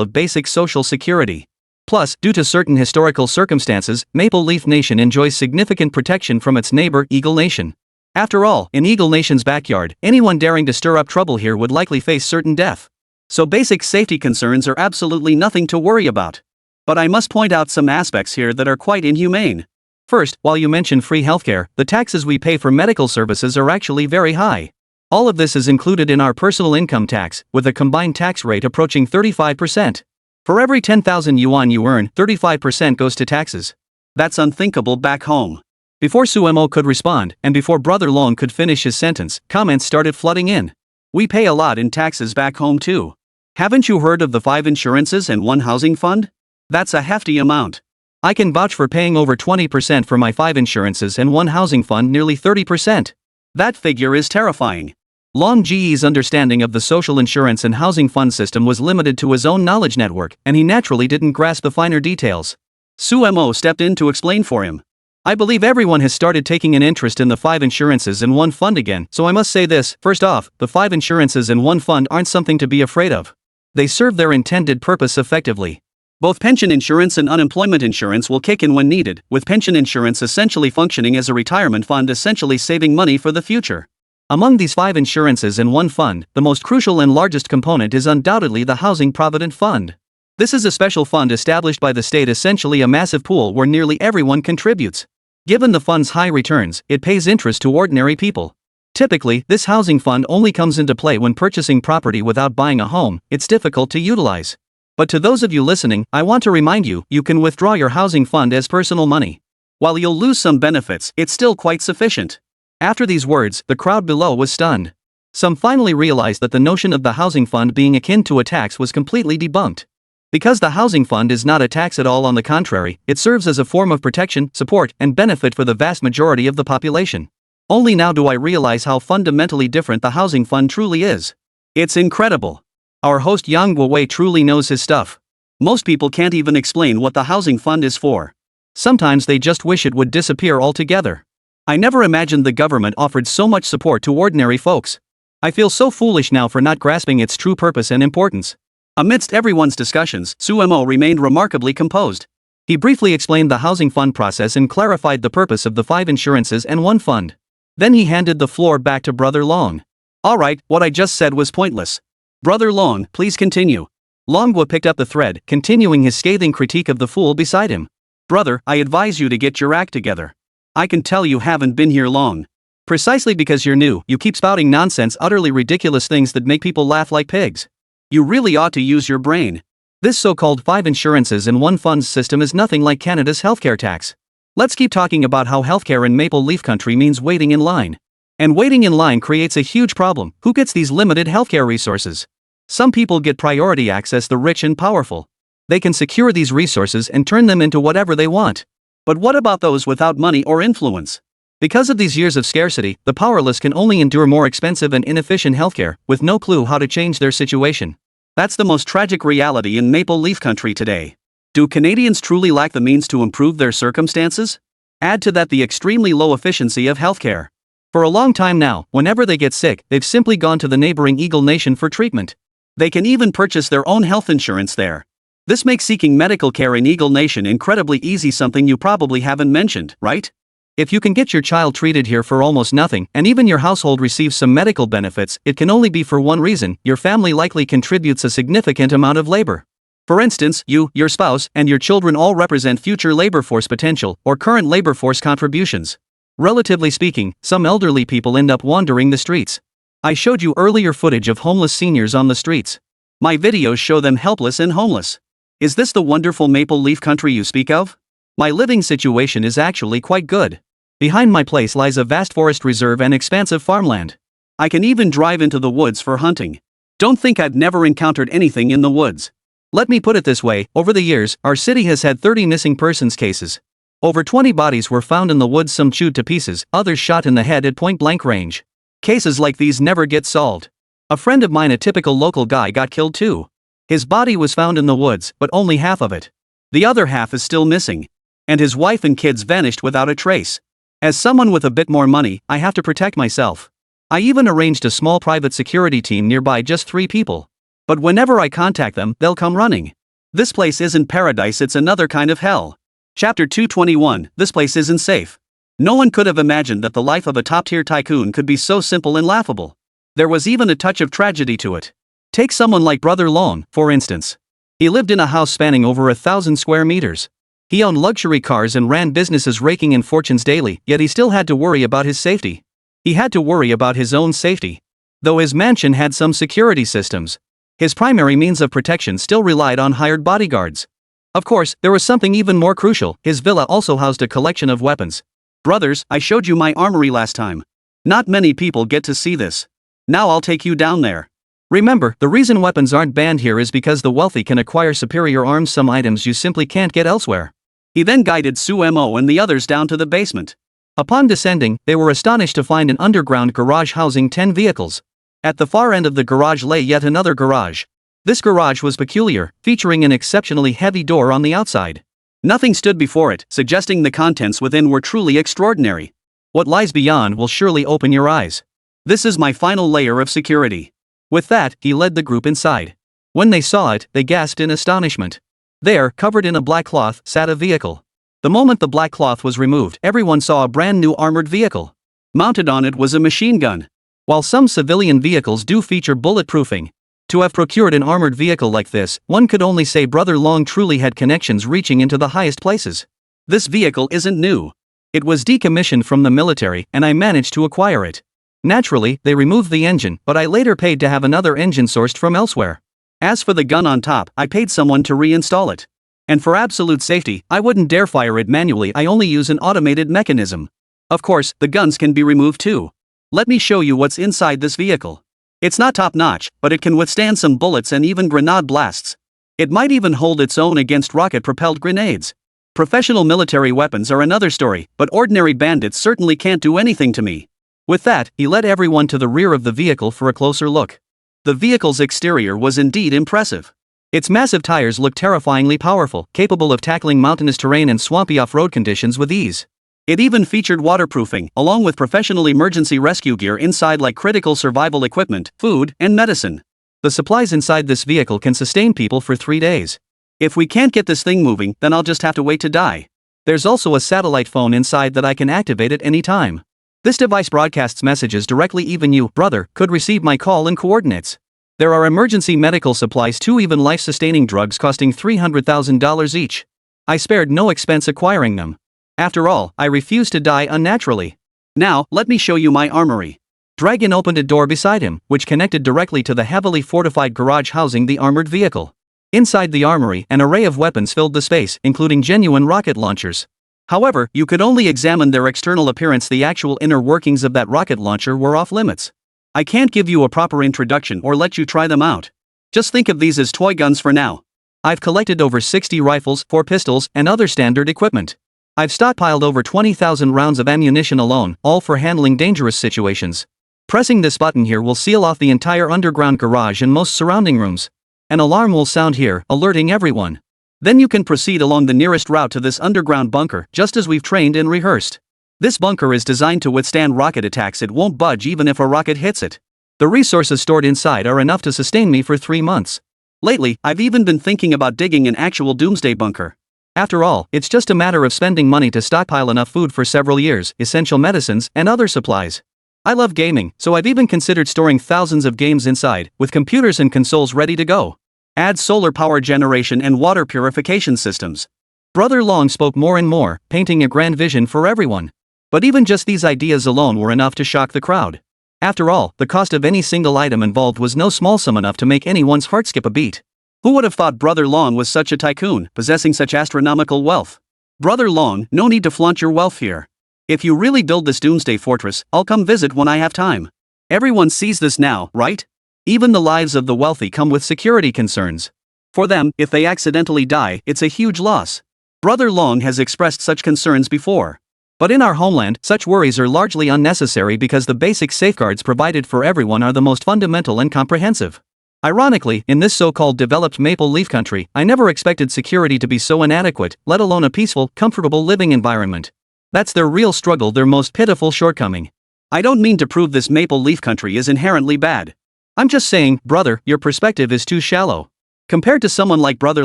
of basic social security. Plus, due to certain historical circumstances, Maple Leaf Nation enjoys significant protection from its neighbor, Eagle Nation. After all, in Eagle Nation's backyard, anyone daring to stir up trouble here would likely face certain death. So basic safety concerns are absolutely nothing to worry about. But I must point out some aspects here that are quite inhumane. First, while you mention free healthcare, the taxes we pay for medical services are actually very high. All of this is included in our personal income tax, with a combined tax rate approaching 35%. For every 10,000 yuan you earn, 35% goes to taxes. That's unthinkable back home. Before Suemo could respond, and before Brother Long could finish his sentence, comments started flooding in. We pay a lot in taxes back home too. Haven't you heard of the 5 insurances and 1 housing fund? That's a hefty amount. I can vouch for paying over 20% for my 5 insurances and 1 housing fund, nearly 30%. That figure is terrifying. Long Ji's understanding of the social insurance and housing fund system was limited to his own knowledge network, and he naturally didn't grasp the finer details. Suemo stepped in to explain for him. I believe everyone has started taking an interest in the 5 insurances and 1 fund again, so I must say this. First off, the 5 insurances and 1 fund aren't something to be afraid of. They serve their intended purpose effectively. Both pension insurance and unemployment insurance will kick in when needed, with pension insurance essentially functioning as a retirement fund, essentially saving money for the future. Among these 5 insurances and 1 fund, the most crucial and largest component is undoubtedly the Housing Provident Fund. This is a special fund established by the state, essentially a massive pool where nearly everyone contributes. Given the fund's high returns, it pays interest to ordinary people. Typically, this housing fund only comes into play when purchasing property without buying a home. It's difficult to utilize. But to those of you listening, I want to remind you, you can withdraw your housing fund as personal money. While you'll lose some benefits, it's still quite sufficient. After these words, the crowd below was stunned. Some finally realized that the notion of the housing fund being akin to a tax was completely debunked. Because the housing fund is not a tax at all, on the contrary, it serves as a form of protection, support, and benefit for the vast majority of the population. Only now do I realize how fundamentally different the housing fund truly is. It's incredible. Our host Yang Guowei truly knows his stuff. Most people can't even explain what the housing fund is for. Sometimes they just wish it would disappear altogether. I never imagined the government offered so much support to ordinary folks. I feel so foolish now for not grasping its true purpose and importance. Amidst everyone's discussions, Suemo remained remarkably composed. He briefly explained the housing fund process and clarified the purpose of the 5 insurances and 1 fund. Then he handed the floor back to Brother Long. Alright, what I just said was pointless. Brother Long, please continue. Longwa picked up the thread, continuing his scathing critique of the fool beside him. Brother, I advise you to get your act together. I can tell you haven't been here long. Precisely because you're new, you keep spouting nonsense, utterly ridiculous things that make people laugh like pigs. You really ought to use your brain. This so-called 5 insurances and 1 funds system is nothing like Canada's healthcare tax. Let's keep talking about how healthcare in Maple Leaf Country means waiting in line. And waiting in line creates a huge problem. Who gets these limited healthcare resources? Some people get priority access, the rich and powerful. They can secure these resources and turn them into whatever they want. But what about those without money or influence? Because of these years of scarcity, the powerless can only endure more expensive and inefficient healthcare, with no clue how to change their situation. That's the most tragic reality in Maple Leaf Country today. Do Canadians truly lack the means to improve their circumstances? Add to that the extremely low efficiency of healthcare. For a long time now, whenever they get sick, they've simply gone to the neighboring Eagle Nation for treatment. They can even purchase their own health insurance there. This makes seeking medical care in Eagle Nation incredibly easy, something you probably haven't mentioned, right? If you can get your child treated here for almost nothing, and even your household receives some medical benefits, it can only be for one reason: your family likely contributes a significant amount of labor. For instance, you, your spouse, and your children all represent future labor force potential, or current labor force contributions. Relatively speaking, some elderly people end up wandering the streets. I showed you earlier footage of homeless seniors on the streets. My videos show them helpless and homeless. Is this the wonderful Maple Leaf Country you speak of? My living situation is actually quite good. Behind my place lies a vast forest reserve and expansive farmland. I can even drive into the woods for hunting. Don't think I've never encountered anything in the woods. Let me put it this way, over the years, our city has had 30 missing persons cases. Over 20 bodies were found in the woods, some chewed to pieces, others shot in the head at point-blank range. Cases like these never get solved. A friend of mine, a typical local guy, got killed too. His body was found in the woods, but only half of it. The other half is still missing. And his wife and kids vanished without a trace. As someone with a bit more money, I have to protect myself. I even arranged a small private security team nearby, just 3 people. But whenever I contact them, they'll come running. This place isn't paradise, it's another kind of hell. Chapter 221, this place isn't safe. No one could have imagined that the life of a top-tier tycoon could be so simple and laughable. There was even a touch of tragedy to it. Take someone like Brother Long, for instance. He lived in a house spanning over 1,000 square meters. He owned luxury cars and ran businesses raking in fortunes daily, yet he still had to worry about his safety. He had to worry about his own safety. Though his mansion had some security systems, his primary means of protection still relied on hired bodyguards. Of course, there was something even more crucial. His villa also housed a collection of weapons. Brothers, I showed you my armory last time. Not many people get to see this. Now I'll take you down there. Remember, the reason weapons aren't banned here is because the wealthy can acquire superior arms, some items you simply can't get elsewhere. He then guided Sumo and the others down to the basement. Upon descending, they were astonished to find an underground garage housing 10 vehicles. At the far end of the garage lay yet another garage. This garage was peculiar, featuring an exceptionally heavy door on the outside. Nothing stood before it, suggesting the contents within were truly extraordinary. What lies beyond will surely open your eyes. This is my final layer of security. With that, he led the group inside. When they saw it, they gasped in astonishment. There, covered in a black cloth, sat a vehicle. The moment the black cloth was removed, everyone saw a brand new armored vehicle. Mounted on it was a machine gun. While some civilian vehicles do feature bulletproofing, to have procured an armored vehicle like this, one could only say Brother Long truly had connections reaching into the highest places. This vehicle isn't new. It was decommissioned from the military, and I managed to acquire it. Naturally, they removed the engine, but I later paid to have another engine sourced from elsewhere. As for the gun on top, I paid someone to reinstall it. And for absolute safety, I wouldn't dare fire it manually, I only use an automated mechanism. Of course, the guns can be removed too. Let me show you what's inside this vehicle. It's not top-notch, but it can withstand some bullets and even grenade blasts. It might even hold its own against rocket-propelled grenades. Professional military weapons are another story, but ordinary bandits certainly can't do anything to me. With that, he led everyone to the rear of the vehicle for a closer look. The vehicle's exterior was indeed impressive. Its massive tires looked terrifyingly powerful, capable of tackling mountainous terrain and swampy off-road conditions with ease. It even featured waterproofing, along with professional emergency rescue gear inside like critical survival equipment, food, and medicine. The supplies inside this vehicle can sustain people for 3 days. If we can't get this thing moving, then I'll just have to wait to die. There's also a satellite phone inside that I can activate at any time. This device broadcasts messages directly, even you, brother, could receive my call and coordinates. There are emergency medical supplies too, even life-sustaining drugs costing $300,000 each. I spared no expense acquiring them. After all, I refuse to die unnaturally. Now, let me show you my armory. Dragon opened a door beside him, which connected directly to the heavily fortified garage housing the armored vehicle. Inside the armory, an array of weapons filled the space, including genuine rocket launchers. However, you could only examine their external appearance. The actual inner workings of that rocket launcher were off limits. I can't give you a proper introduction or let you try them out. Just think of these as toy guns for now. I've collected over 60 rifles, 4 pistols, and other standard equipment. I've stockpiled over 20,000 rounds of ammunition alone, all for handling dangerous situations. Pressing this button here will seal off the entire underground garage and most surrounding rooms. An alarm will sound here, alerting everyone. Then you can proceed along the nearest route to this underground bunker, just as we've trained and rehearsed. This bunker is designed to withstand rocket attacks. It won't budge even if a rocket hits it. The resources stored inside are enough to sustain me for 3 months. Lately, I've even been thinking about digging an actual doomsday bunker. After all, it's just a matter of spending money to stockpile enough food for several years, essential medicines, and other supplies. I love gaming, so I've even considered storing thousands of games inside, with computers and consoles ready to go. Add solar power generation and water purification systems. Brother Long spoke more and more, painting a grand vision for everyone. But even just these ideas alone were enough to shock the crowd. After all, the cost of any single item involved was no small sum enough to make anyone's heart skip a beat. Who would have thought Brother Long was such a tycoon, possessing such astronomical wealth? Brother Long, no need to flaunt your wealth here. If you really build this doomsday fortress, I'll come visit when I have time. Everyone sees this now, right? Even the lives of the wealthy come with security concerns. For them, if they accidentally die, it's a huge loss. Brother Long has expressed such concerns before. But in our homeland, such worries are largely unnecessary because the basic safeguards provided for everyone are the most fundamental and comprehensive. Ironically, in this so-called developed maple leaf country, I never expected security to be so inadequate, let alone a peaceful, comfortable living environment. That's their real struggle, their most pitiful shortcoming. I don't mean to prove this maple leaf country is inherently bad. I'm just saying, brother, your perspective is too shallow. Compared to someone like Brother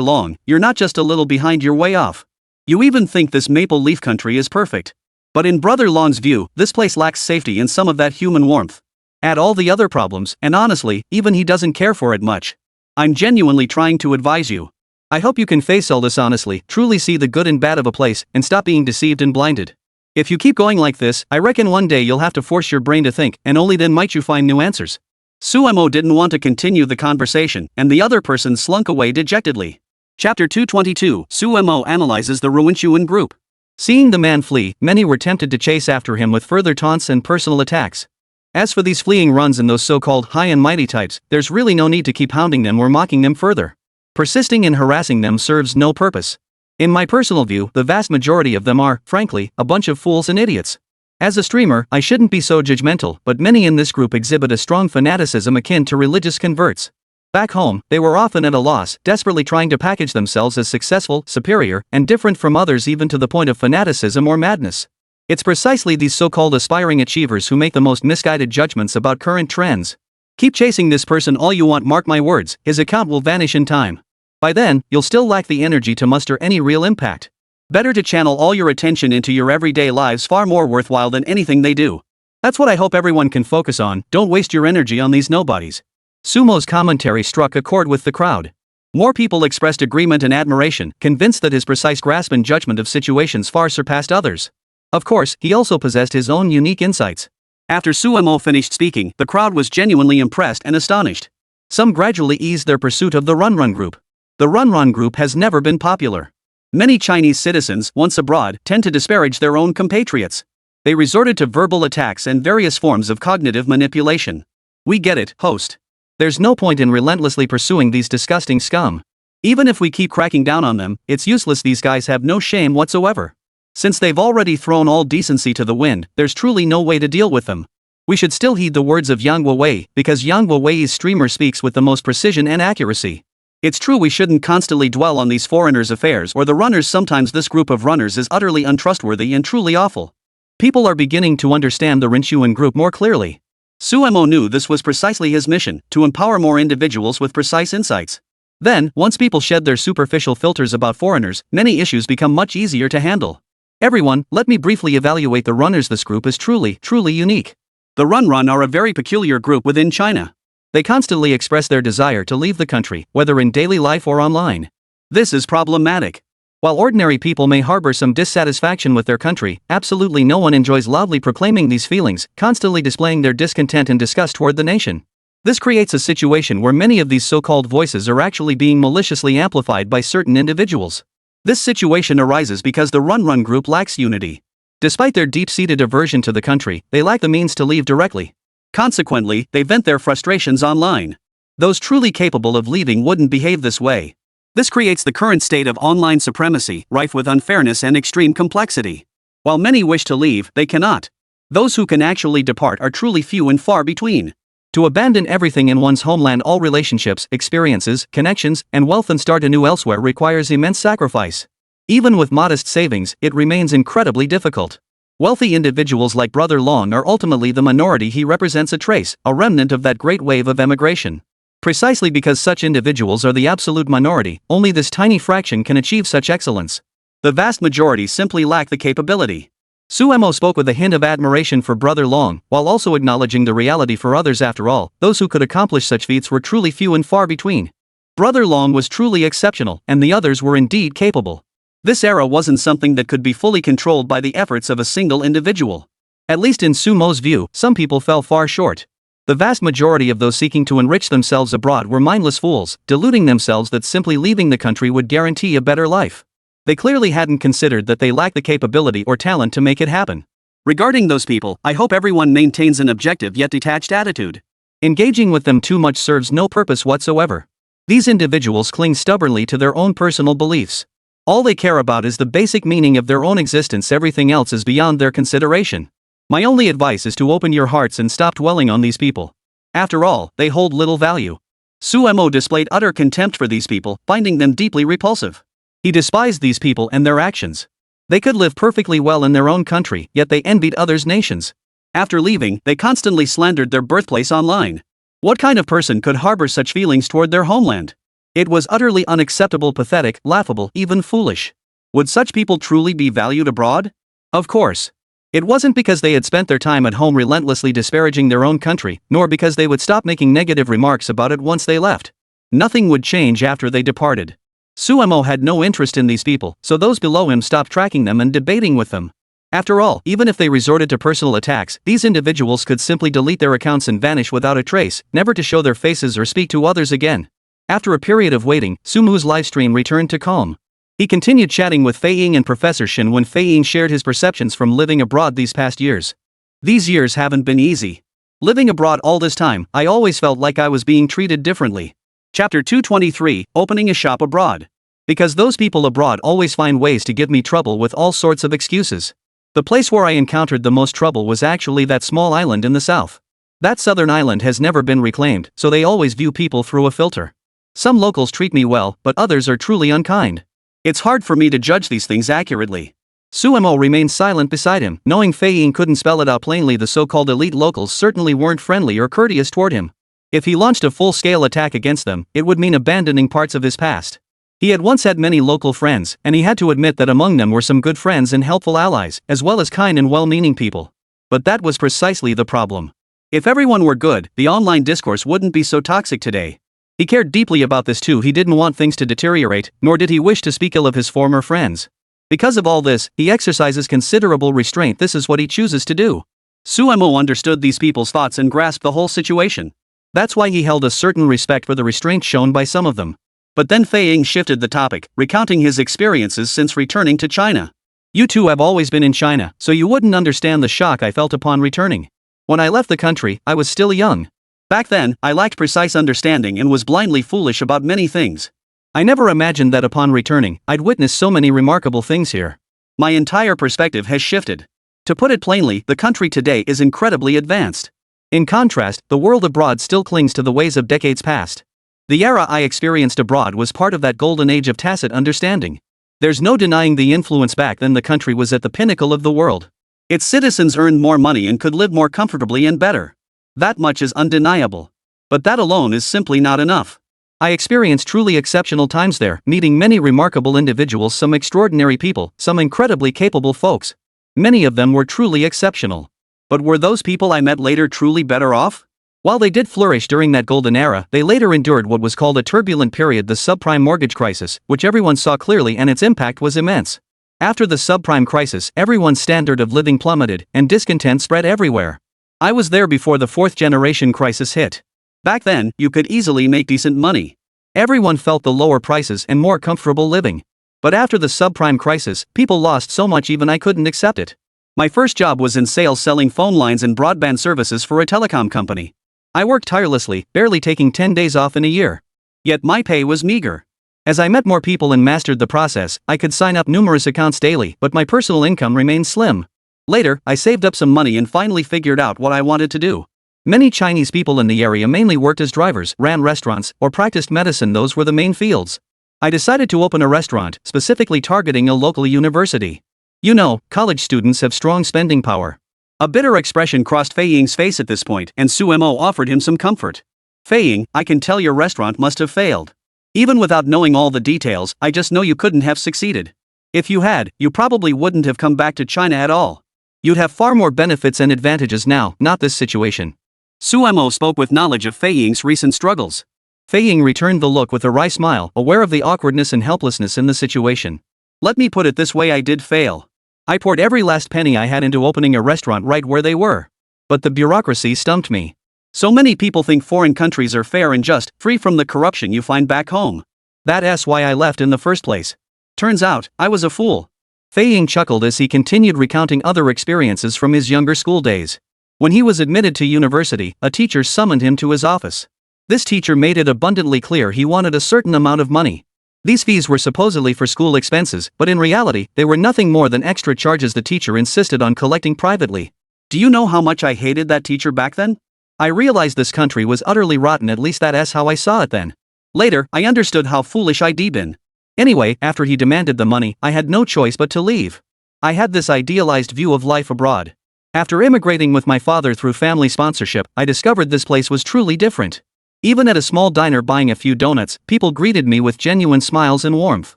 Long, you're not just a little behind, you're way off. You even think this maple leaf country is perfect. But in Brother Long's view, this place lacks safety and some of that human warmth. Add all the other problems, and honestly, even he doesn't care for it much. I'm genuinely trying to advise you. I hope you can face all this honestly, truly see the good and bad of a place, and stop being deceived and blinded. If you keep going like this, I reckon one day you'll have to force your brain to think, and only then might you find new answers. Suemo didn't want to continue the conversation, and the other person slunk away dejectedly. Chapter 222, Suemo analyzes the Ruinchuan group. Seeing the man flee, many were tempted to chase after him with further taunts and personal attacks. As for these fleeing runs and those so-called high and mighty types, there's really no need to keep hounding them or mocking them further. Persisting in harassing them serves no purpose. In my personal view, the vast majority of them are, frankly, a bunch of fools and idiots. As a streamer, I shouldn't be so judgmental, but many in this group exhibit a strong fanaticism akin to religious converts. Back home, they were often at a loss, desperately trying to package themselves as successful, superior, and different from others, even to the point of fanaticism or madness. It's precisely these so-called aspiring achievers who make the most misguided judgments about current trends. Keep chasing this person all you want, mark my words, his account will vanish in time. By then, you'll still lack the energy to muster any real impact. Better to channel all your attention into your everyday lives, far more worthwhile than anything they do. That's what I hope everyone can focus on, don't waste your energy on these nobodies. Sumo's commentary struck a chord with the crowd. More people expressed agreement and admiration, convinced that his precise grasp and judgment of situations far surpassed others. Of course, he also possessed his own unique insights. After Suemo finished speaking, the crowd was genuinely impressed and astonished. Some gradually eased their pursuit of the Run group. The Run group has never been popular. Many Chinese citizens, once abroad, tend to disparage their own compatriots. They resorted to verbal attacks and various forms of cognitive manipulation. We get it, host. There's no point in relentlessly pursuing these disgusting scum. Even if we keep cracking down on them, it's useless, these guys have no shame whatsoever. Since they've already thrown all decency to the wind, there's truly no way to deal with them. We should still heed the words of Yang Wei, because Yang Wei's streamer speaks with the most precision and accuracy. It's true we shouldn't constantly dwell on these foreigners' affairs or the runners. Sometimes this group of runners is utterly untrustworthy and truly awful. People are beginning to understand the Rinchuan group more clearly. Suemo knew this was precisely his mission, to empower more individuals with precise insights. Then, once people shed their superficial filters about foreigners, many issues become much easier to handle. Everyone, let me briefly evaluate the runners. This group is truly unique. The Run are a very peculiar group within China. They constantly express their desire to leave the country, whether in daily life or online. This is problematic. While ordinary people may harbor some dissatisfaction with their country, absolutely no one enjoys loudly proclaiming these feelings, constantly displaying their discontent and disgust toward the nation. This creates a situation where many of these so-called voices are actually being maliciously amplified by certain individuals. This situation arises because the Run group lacks unity. Despite their deep-seated aversion to the country, they lack the means to leave directly. Consequently, they vent their frustrations online. Those truly capable of leaving wouldn't behave this way. This creates the current state of online supremacy, rife with unfairness and extreme complexity. While many wish to leave, they cannot. Those who can actually depart are truly few and far between. To abandon everything in one's homeland, all relationships, experiences, connections, and wealth, and start anew elsewhere requires immense sacrifice. Even with modest savings, it remains incredibly difficult. Wealthy individuals like Brother Long are ultimately the minority. He represents a remnant of that great wave of emigration. Precisely because such individuals are the absolute minority, only this tiny fraction can achieve such excellence. The vast majority simply lack the capability. Suemo spoke with a hint of admiration for Brother Long, while also acknowledging the reality for others. After all, those who could accomplish such feats were truly few and far between. Brother Long was truly exceptional, and the others were indeed capable. This era wasn't something that could be fully controlled by the efforts of a single individual. At least in Sumo's view, some people fell far short. The vast majority of those seeking to enrich themselves abroad were mindless fools, deluding themselves that simply leaving the country would guarantee a better life. They clearly hadn't considered that they lacked the capability or talent to make it happen. Regarding those people, I hope everyone maintains an objective yet detached attitude. Engaging with them too much serves no purpose whatsoever. These individuals cling stubbornly to their own personal beliefs. All they care about is the basic meaning of their own existence, everything else is beyond their consideration. My only advice is to open your hearts and stop dwelling on these people. After all, they hold little value. Suemo displayed utter contempt for these people, finding them deeply repulsive. He despised these people and their actions. They could live perfectly well in their own country, yet they envied others' nations. After leaving, they constantly slandered their birthplace online. What kind of person could harbor such feelings toward their homeland? It was utterly unacceptable, pathetic, laughable, even foolish. Would such people truly be valued abroad? Of course. It wasn't because they had spent their time at home relentlessly disparaging their own country, nor because they would stop making negative remarks about it once they left. Nothing would change after they departed. Suemo had no interest in these people, so those below him stopped tracking them and debating with them. After all, even if they resorted to personal attacks, these individuals could simply delete their accounts and vanish without a trace, never to show their faces or speak to others again. After a period of waiting, Sumu's livestream returned to calm. He continued chatting with Fei Ying and Professor Shin when Fei Ying shared his perceptions from living abroad these past years. These years haven't been easy. Living abroad all this time, I always felt like I was being treated differently. Chapter 223, Opening a Shop Abroad. Because those people abroad always find ways to give me trouble with all sorts of excuses. The place where I encountered the most trouble was actually that small island in the south. That southern island has never been reclaimed, so they always view people through a filter. Some locals treat me well, but others are truly unkind. It's hard for me to judge these things accurately. Suemo remained silent beside him, knowing Fei Ying couldn't spell it out plainly. The so-called elite locals certainly weren't friendly or courteous toward him. If he launched a full-scale attack against them, it would mean abandoning parts of his past. He had once had many local friends, and he had to admit that among them were some good friends and helpful allies, as well as kind and well-meaning people. But that was precisely the problem. If everyone were good, the online discourse wouldn't be so toxic today. He cared deeply about this too. He didn't want things to deteriorate, nor did he wish to speak ill of his former friends. Because of all this, he exercises considerable restraint. This is what he chooses to do. Suemo understood these people's thoughts and grasped the whole situation. That's why he held a certain respect for the restraint shown by some of them. But then Fei Ying shifted the topic, recounting his experiences since returning to China. You two have always been in China, so you wouldn't understand the shock I felt upon returning. When I left the country, I was still young. Back then, I lacked precise understanding and was blindly foolish about many things. I never imagined that upon returning, I'd witness so many remarkable things here. My entire perspective has shifted. To put it plainly, the country today is incredibly advanced. In contrast, the world abroad still clings to the ways of decades past. The era I experienced abroad was part of that golden age of tacit understanding. There's no denying the influence. Back then the country was at the pinnacle of the world. Its citizens earned more money and could live more comfortably and better. That much is undeniable. But that alone is simply not enough. I experienced truly exceptional times there, meeting many remarkable individuals, some extraordinary people, some incredibly capable folks. Many of them were truly exceptional. But were those people I met later truly better off? While they did flourish during that golden era, they later endured what was called a turbulent period, the subprime mortgage crisis, which everyone saw clearly, and its impact was immense. After the subprime crisis, everyone's standard of living plummeted, and discontent spread everywhere. I was there before the fourth generation crisis hit. Back then, you could easily make decent money. Everyone felt the lower prices and more comfortable living. But after the subprime crisis, people lost so much even I couldn't accept it. My first job was in sales, selling phone lines and broadband services for a telecom company. I worked tirelessly, barely taking 10 days off in a year. Yet my pay was meager. As I met more people and mastered the process, I could sign up numerous accounts daily, but my personal income remained slim. Later, I saved up some money and finally figured out what I wanted to do. Many Chinese people in the area mainly worked as drivers, ran restaurants, or practiced medicine. Those were the main fields. I decided to open a restaurant, specifically targeting a local university. You know, college students have strong spending power. A bitter expression crossed Fei Ying's face at this point, and Suemo offered him some comfort. Fei Ying, I can tell your restaurant must have failed. Even without knowing all the details, I just know you couldn't have succeeded. If you had, you probably wouldn't have come back to China at all. You'd have far more benefits and advantages now, not this situation. Suemo spoke with knowledge of Fei Ying's recent struggles. Fei Ying returned the look with a wry smile, aware of the awkwardness and helplessness in the situation. Let me put it this way, I did fail. I poured every last penny I had into opening a restaurant right where they were. But the bureaucracy stumped me. So many people think foreign countries are fair and just, free from the corruption you find back home. That's why I left in the first place. Turns out, I was a fool. Fei Ying chuckled as he continued recounting other experiences from his younger school days. When he was admitted to university, a teacher summoned him to his office. This teacher made it abundantly clear he wanted a certain amount of money. These fees were supposedly for school expenses, but in reality, they were nothing more than extra charges the teacher insisted on collecting privately. Do you know how much I hated that teacher back then? I realized this country was utterly rotten, at least that's how I saw it then. Later, I understood how foolish I'd been. Anyway, after he demanded the money, I had no choice but to leave. I had this idealized view of life abroad. After immigrating with my father through family sponsorship, I discovered this place was truly different. Even at a small diner buying a few donuts, people greeted me with genuine smiles and warmth.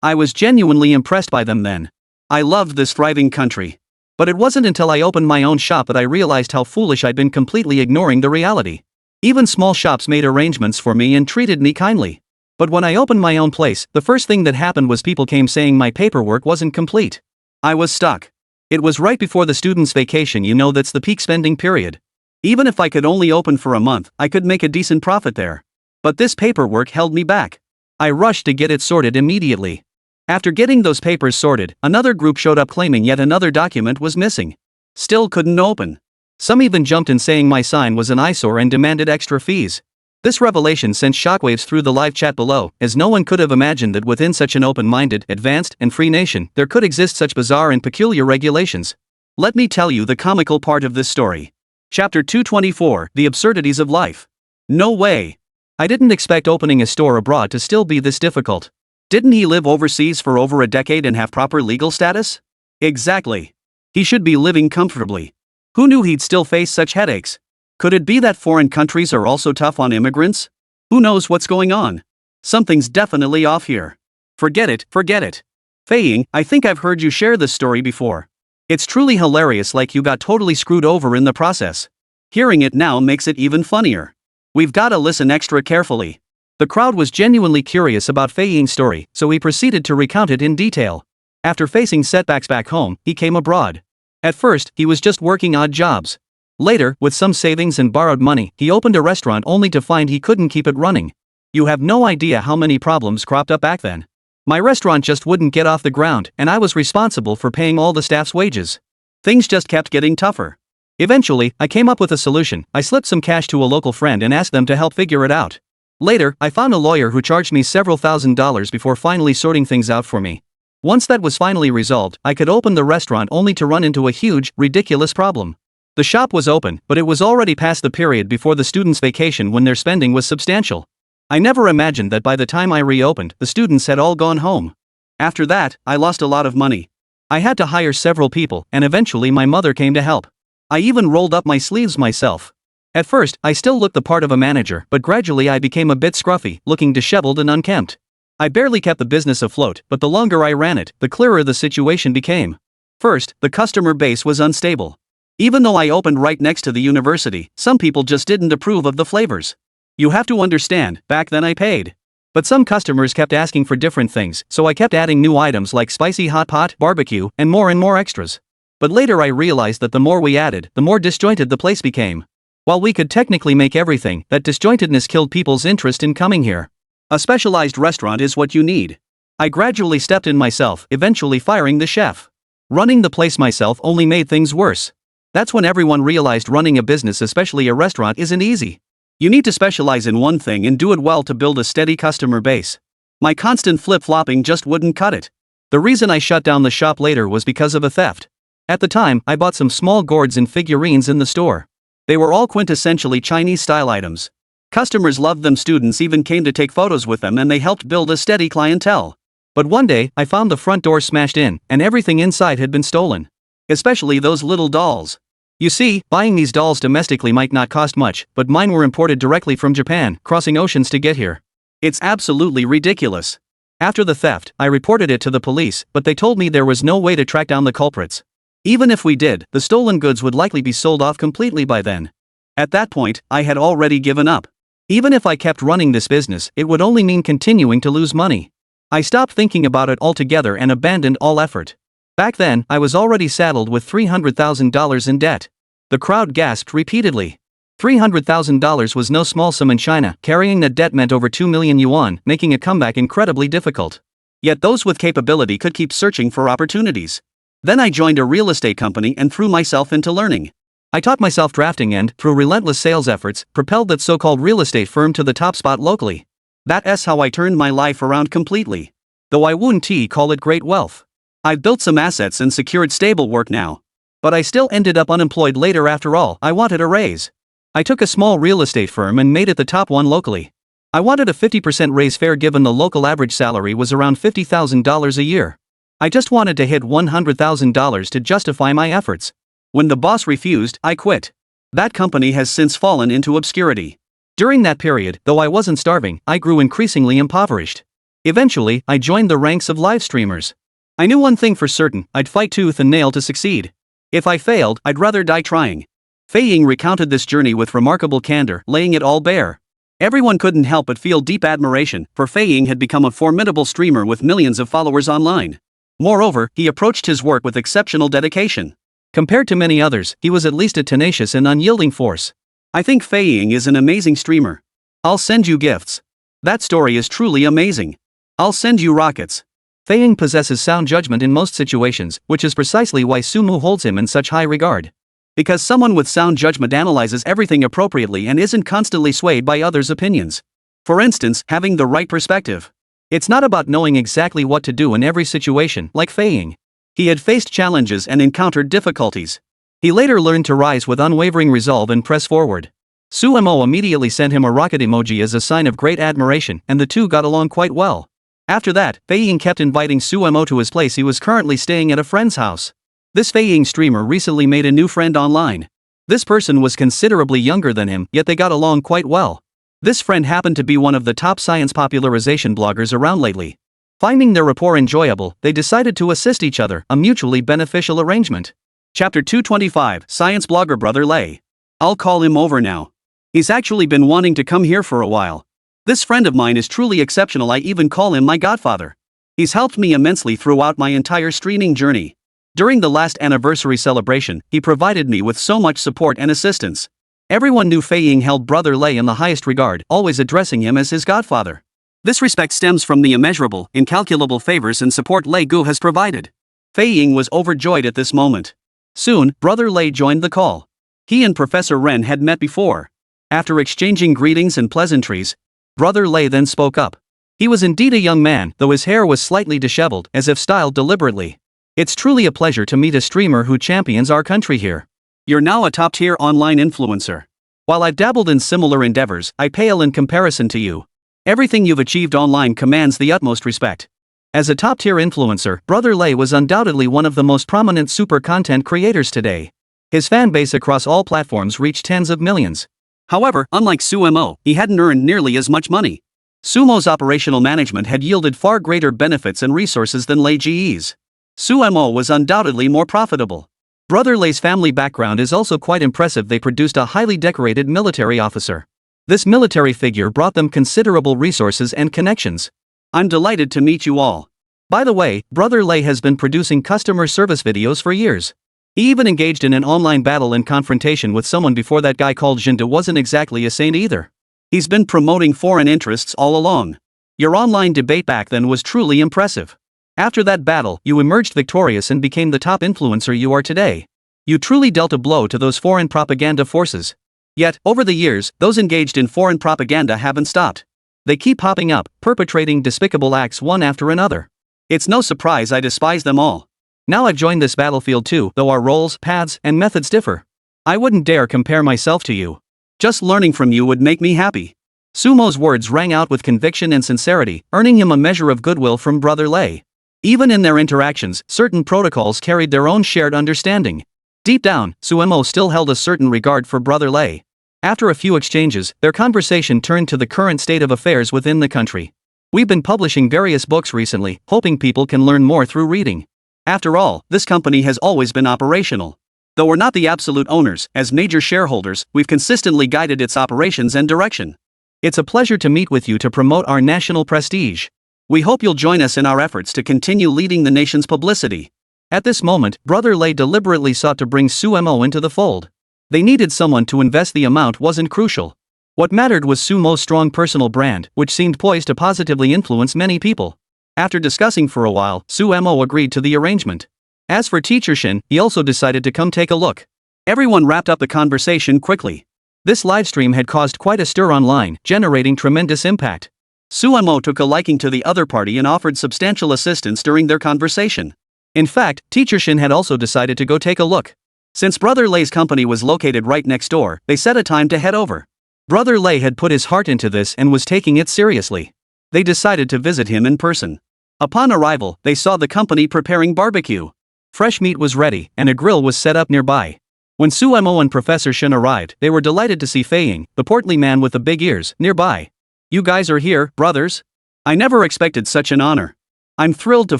I was genuinely impressed by them then. I loved this thriving country. But it wasn't until I opened my own shop that I realized how foolish I'd been, completely ignoring the reality. Even small shops made arrangements for me and treated me kindly. But when I opened my own place, the first thing that happened was people came saying my paperwork wasn't complete. I was stuck. It was right before the students' vacation, that's the peak spending period. Even if I could only open for a month, I could make a decent profit there. But this paperwork held me back. I rushed to get it sorted immediately. After getting those papers sorted, another group showed up claiming yet another document was missing. Still couldn't open. Some even jumped in saying my sign was an eyesore and demanded extra fees. This revelation sent shockwaves through the live chat below, as no one could have imagined that within such an open-minded, advanced, and free nation, there could exist such bizarre and peculiar regulations. Let me tell you the comical part of this story. Chapter 224, The Absurdities of Life. No way. I didn't expect opening a store abroad to still be this difficult. Didn't he live overseas for over a decade and have proper legal status? Exactly. He should be living comfortably. Who knew he'd still face such headaches? Could it be that foreign countries are also tough on immigrants? Who knows what's going on? Something's definitely off here. Forget it. Fei-ying, I think I've heard you share this story before. It's truly hilarious, like you got totally screwed over in the process. Hearing it now makes it even funnier. We've gotta listen extra carefully. The crowd was genuinely curious about Fei-ying's story, so he proceeded to recount it in detail. After facing setbacks back home, he came abroad. At first, he was just working odd jobs. Later, with some savings and borrowed money, he opened a restaurant only to find he couldn't keep it running. You have no idea how many problems cropped up back then. My restaurant just wouldn't get off the ground, and I was responsible for paying all the staff's wages. Things just kept getting tougher. Eventually, I came up with a solution. I slipped some cash to a local friend and asked them to help figure it out. Later, I found a lawyer who charged me several $1,000s before finally sorting things out for me. Once that was finally resolved, I could open the restaurant only to run into a huge, ridiculous problem. The shop was open, but it was already past the period before the students' vacation when their spending was substantial. I never imagined that by the time I reopened, the students had all gone home. After that, I lost a lot of money. I had to hire several people, and eventually my mother came to help. I even rolled up my sleeves myself. At first, I still looked the part of a manager, but gradually I became a bit scruffy, looking disheveled and unkempt. I barely kept the business afloat, but the longer I ran it, the clearer the situation became. First, the customer base was unstable. Even though I opened right next to the university, some people just didn't approve of the flavors. You have to understand, back then I paid. But some customers kept asking for different things, so I kept adding new items like spicy hot pot, barbecue, and more extras. But later I realized that the more we added, the more disjointed the place became. While we could technically make everything, that disjointedness killed people's interest in coming here. A specialized restaurant is what you need. I gradually stepped in myself, eventually firing the chef. Running the place myself only made things worse. That's when everyone realized running a business, especially a restaurant, isn't easy. You need to specialize in one thing and do it well to build a steady customer base. My constant flip-flopping just wouldn't cut it. The reason I shut down the shop later was because of a theft. At the time, I bought some small gourds and figurines in the store. They were all quintessentially Chinese-style items. Customers loved them, students even came to take photos with them, and they helped build a steady clientele. But one day, I found the front door smashed in, and everything inside had been stolen. Especially those little dolls. You see, buying these dolls domestically might not cost much, but mine were imported directly from Japan, crossing oceans to get here. It's absolutely ridiculous. After the theft, I reported it to the police, but they told me there was no way to track down the culprits. Even if we did, the stolen goods would likely be sold off completely by then. At that point, I had already given up. Even if I kept running this business, it would only mean continuing to lose money. I stopped thinking about it altogether and abandoned all effort. Back then, I was already saddled with $300,000 in debt. The crowd gasped repeatedly. $300,000 was no small sum in China. Carrying that debt meant over 2 million yuan, making a comeback incredibly difficult. Yet those with capability could keep searching for opportunities. Then I joined a real estate company and threw myself into learning. I taught myself drafting and, through relentless sales efforts, propelled that so-called real estate firm to the top spot locally. That's how I turned my life around completely. Though I wouldn't call it great wealth. I've built some assets and secured stable work now. But I still ended up unemployed later after all. I wanted a raise. I took a small real estate firm and made it the top one locally. I wanted a 50% raise fair given the local average salary was around $50,000 a year. I just wanted to hit $100,000 to justify my efforts. When the boss refused, I quit. That company has since fallen into obscurity. During that period, though I wasn't starving, I grew increasingly impoverished. Eventually, I joined the ranks of live streamers. I knew one thing for certain, I'd fight tooth and nail to succeed. If I failed, I'd rather die trying. Fei Ying recounted this journey with remarkable candor, laying it all bare. Everyone couldn't help but feel deep admiration, for Fei Ying had become a formidable streamer with millions of followers online. Moreover, he approached his work with exceptional dedication. Compared to many others, he was at least a tenacious and unyielding force. I think Fei Ying is an amazing streamer. I'll send you gifts. That story is truly amazing. I'll send you rockets. Fei Ying possesses sound judgment in most situations, which is precisely why Sumo holds him in such high regard. Because someone with sound judgment analyzes everything appropriately and isn't constantly swayed by others' opinions. For instance, having the right perspective. It's not about knowing exactly what to do in every situation, like Fei Ying. He had faced challenges and encountered difficulties. He later learned to rise with unwavering resolve and press forward. Sumo immediately sent him a rocket emoji as a sign of great admiration, and the two got along quite well. After that, Fei Ying kept inviting Sumo to his place. He was currently staying at a friend's house. This Fei Ying streamer recently made a new friend online. This person was considerably younger than him, yet they got along quite well. This friend happened to be one of the top science popularization bloggers around lately. Finding their rapport enjoyable, they decided to assist each other, a mutually beneficial arrangement. Chapter 225, Science Blogger Brother Lei. I'll call him over now. He's actually been wanting to come here for a while. This friend of mine is truly exceptional. I even call him my godfather. He's helped me immensely throughout my entire streaming journey. During the last anniversary celebration, he provided me with so much support and assistance. Everyone knew Fei Ying held Brother Lei in the highest regard, always addressing him as his godfather. This respect stems from the immeasurable, incalculable favors and support Lei Gu has provided. Fei Ying was overjoyed at this moment. Soon, Brother Lei joined the call. He and Professor Ren had met before. After exchanging greetings and pleasantries, Brother Lei then spoke up. He was indeed a young man, though his hair was slightly disheveled, as if styled deliberately. It's truly a pleasure to meet a streamer who champions our country here. You're now a top-tier online influencer. While I've dabbled in similar endeavors, I pale in comparison to you. Everything you've achieved online commands the utmost respect. As a top-tier influencer, Brother Lei was undoubtedly one of the most prominent super content creators today. His fan base across all platforms reached tens of millions. However, unlike Sumo, he hadn't earned nearly as much money. Sumo's operational management had yielded far greater benefits and resources than Lei Ji's. Sumo was undoubtedly more profitable. Brother Lei's family background is also quite impressive. They produced a highly decorated military officer. This military figure brought them considerable resources and connections. I'm delighted to meet you all. By the way, Brother Lei has been producing customer service videos for years. He even engaged in an online battle and confrontation with someone before. That guy called Jinda wasn't exactly a saint either. He's been promoting foreign interests all along. Your online debate back then was truly impressive. After that battle, you emerged victorious and became the top influencer you are today. You truly dealt a blow to those foreign propaganda forces. Yet, over the years, those engaged in foreign propaganda haven't stopped. They keep popping up, perpetrating despicable acts one after another. It's no surprise I despise them all. Now I've joined this battlefield too, though our roles, paths, and methods differ. I wouldn't dare compare myself to you. Just learning from you would make me happy. Sumo's words rang out with conviction and sincerity, earning him a measure of goodwill from Brother Lei. Even in their interactions, certain protocols carried their own shared understanding. Deep down, Sumo still held a certain regard for Brother Lei. After a few exchanges, their conversation turned to the current state of affairs within the country. We've been publishing various books recently, hoping people can learn more through reading. After all, this company has always been operational. Though we're not the absolute owners, as major shareholders, we've consistently guided its operations and direction. It's a pleasure to meet with you to promote our national prestige. We hope you'll join us in our efforts to continue leading the nation's publicity. At this moment, Brother Lei deliberately sought to bring Sumo into the fold. They needed someone to invest. The amount wasn't crucial. What mattered was Sumo's strong personal brand, which seemed poised to positively influence many people. After discussing for a while, Sumo agreed to the arrangement. As for Teacher Shin, he also decided to come take a look. Everyone wrapped up the conversation quickly. This livestream had caused quite a stir online, generating tremendous impact. Sumo took a liking to the other party and offered substantial assistance during their conversation. In fact, Teacher Shin had also decided to go take a look. Since Brother Lei's company was located right next door, they set a time to head over. Brother Lei had put his heart into this and was taking it seriously. They decided to visit him in person. Upon arrival, they saw the company preparing barbecue. Fresh meat was ready, and a grill was set up nearby. When Sumo and Professor Shin arrived, they were delighted to see Fei Ying, the portly man with the big ears, nearby. "You guys are here, brothers? I never expected such an honor. I'm thrilled to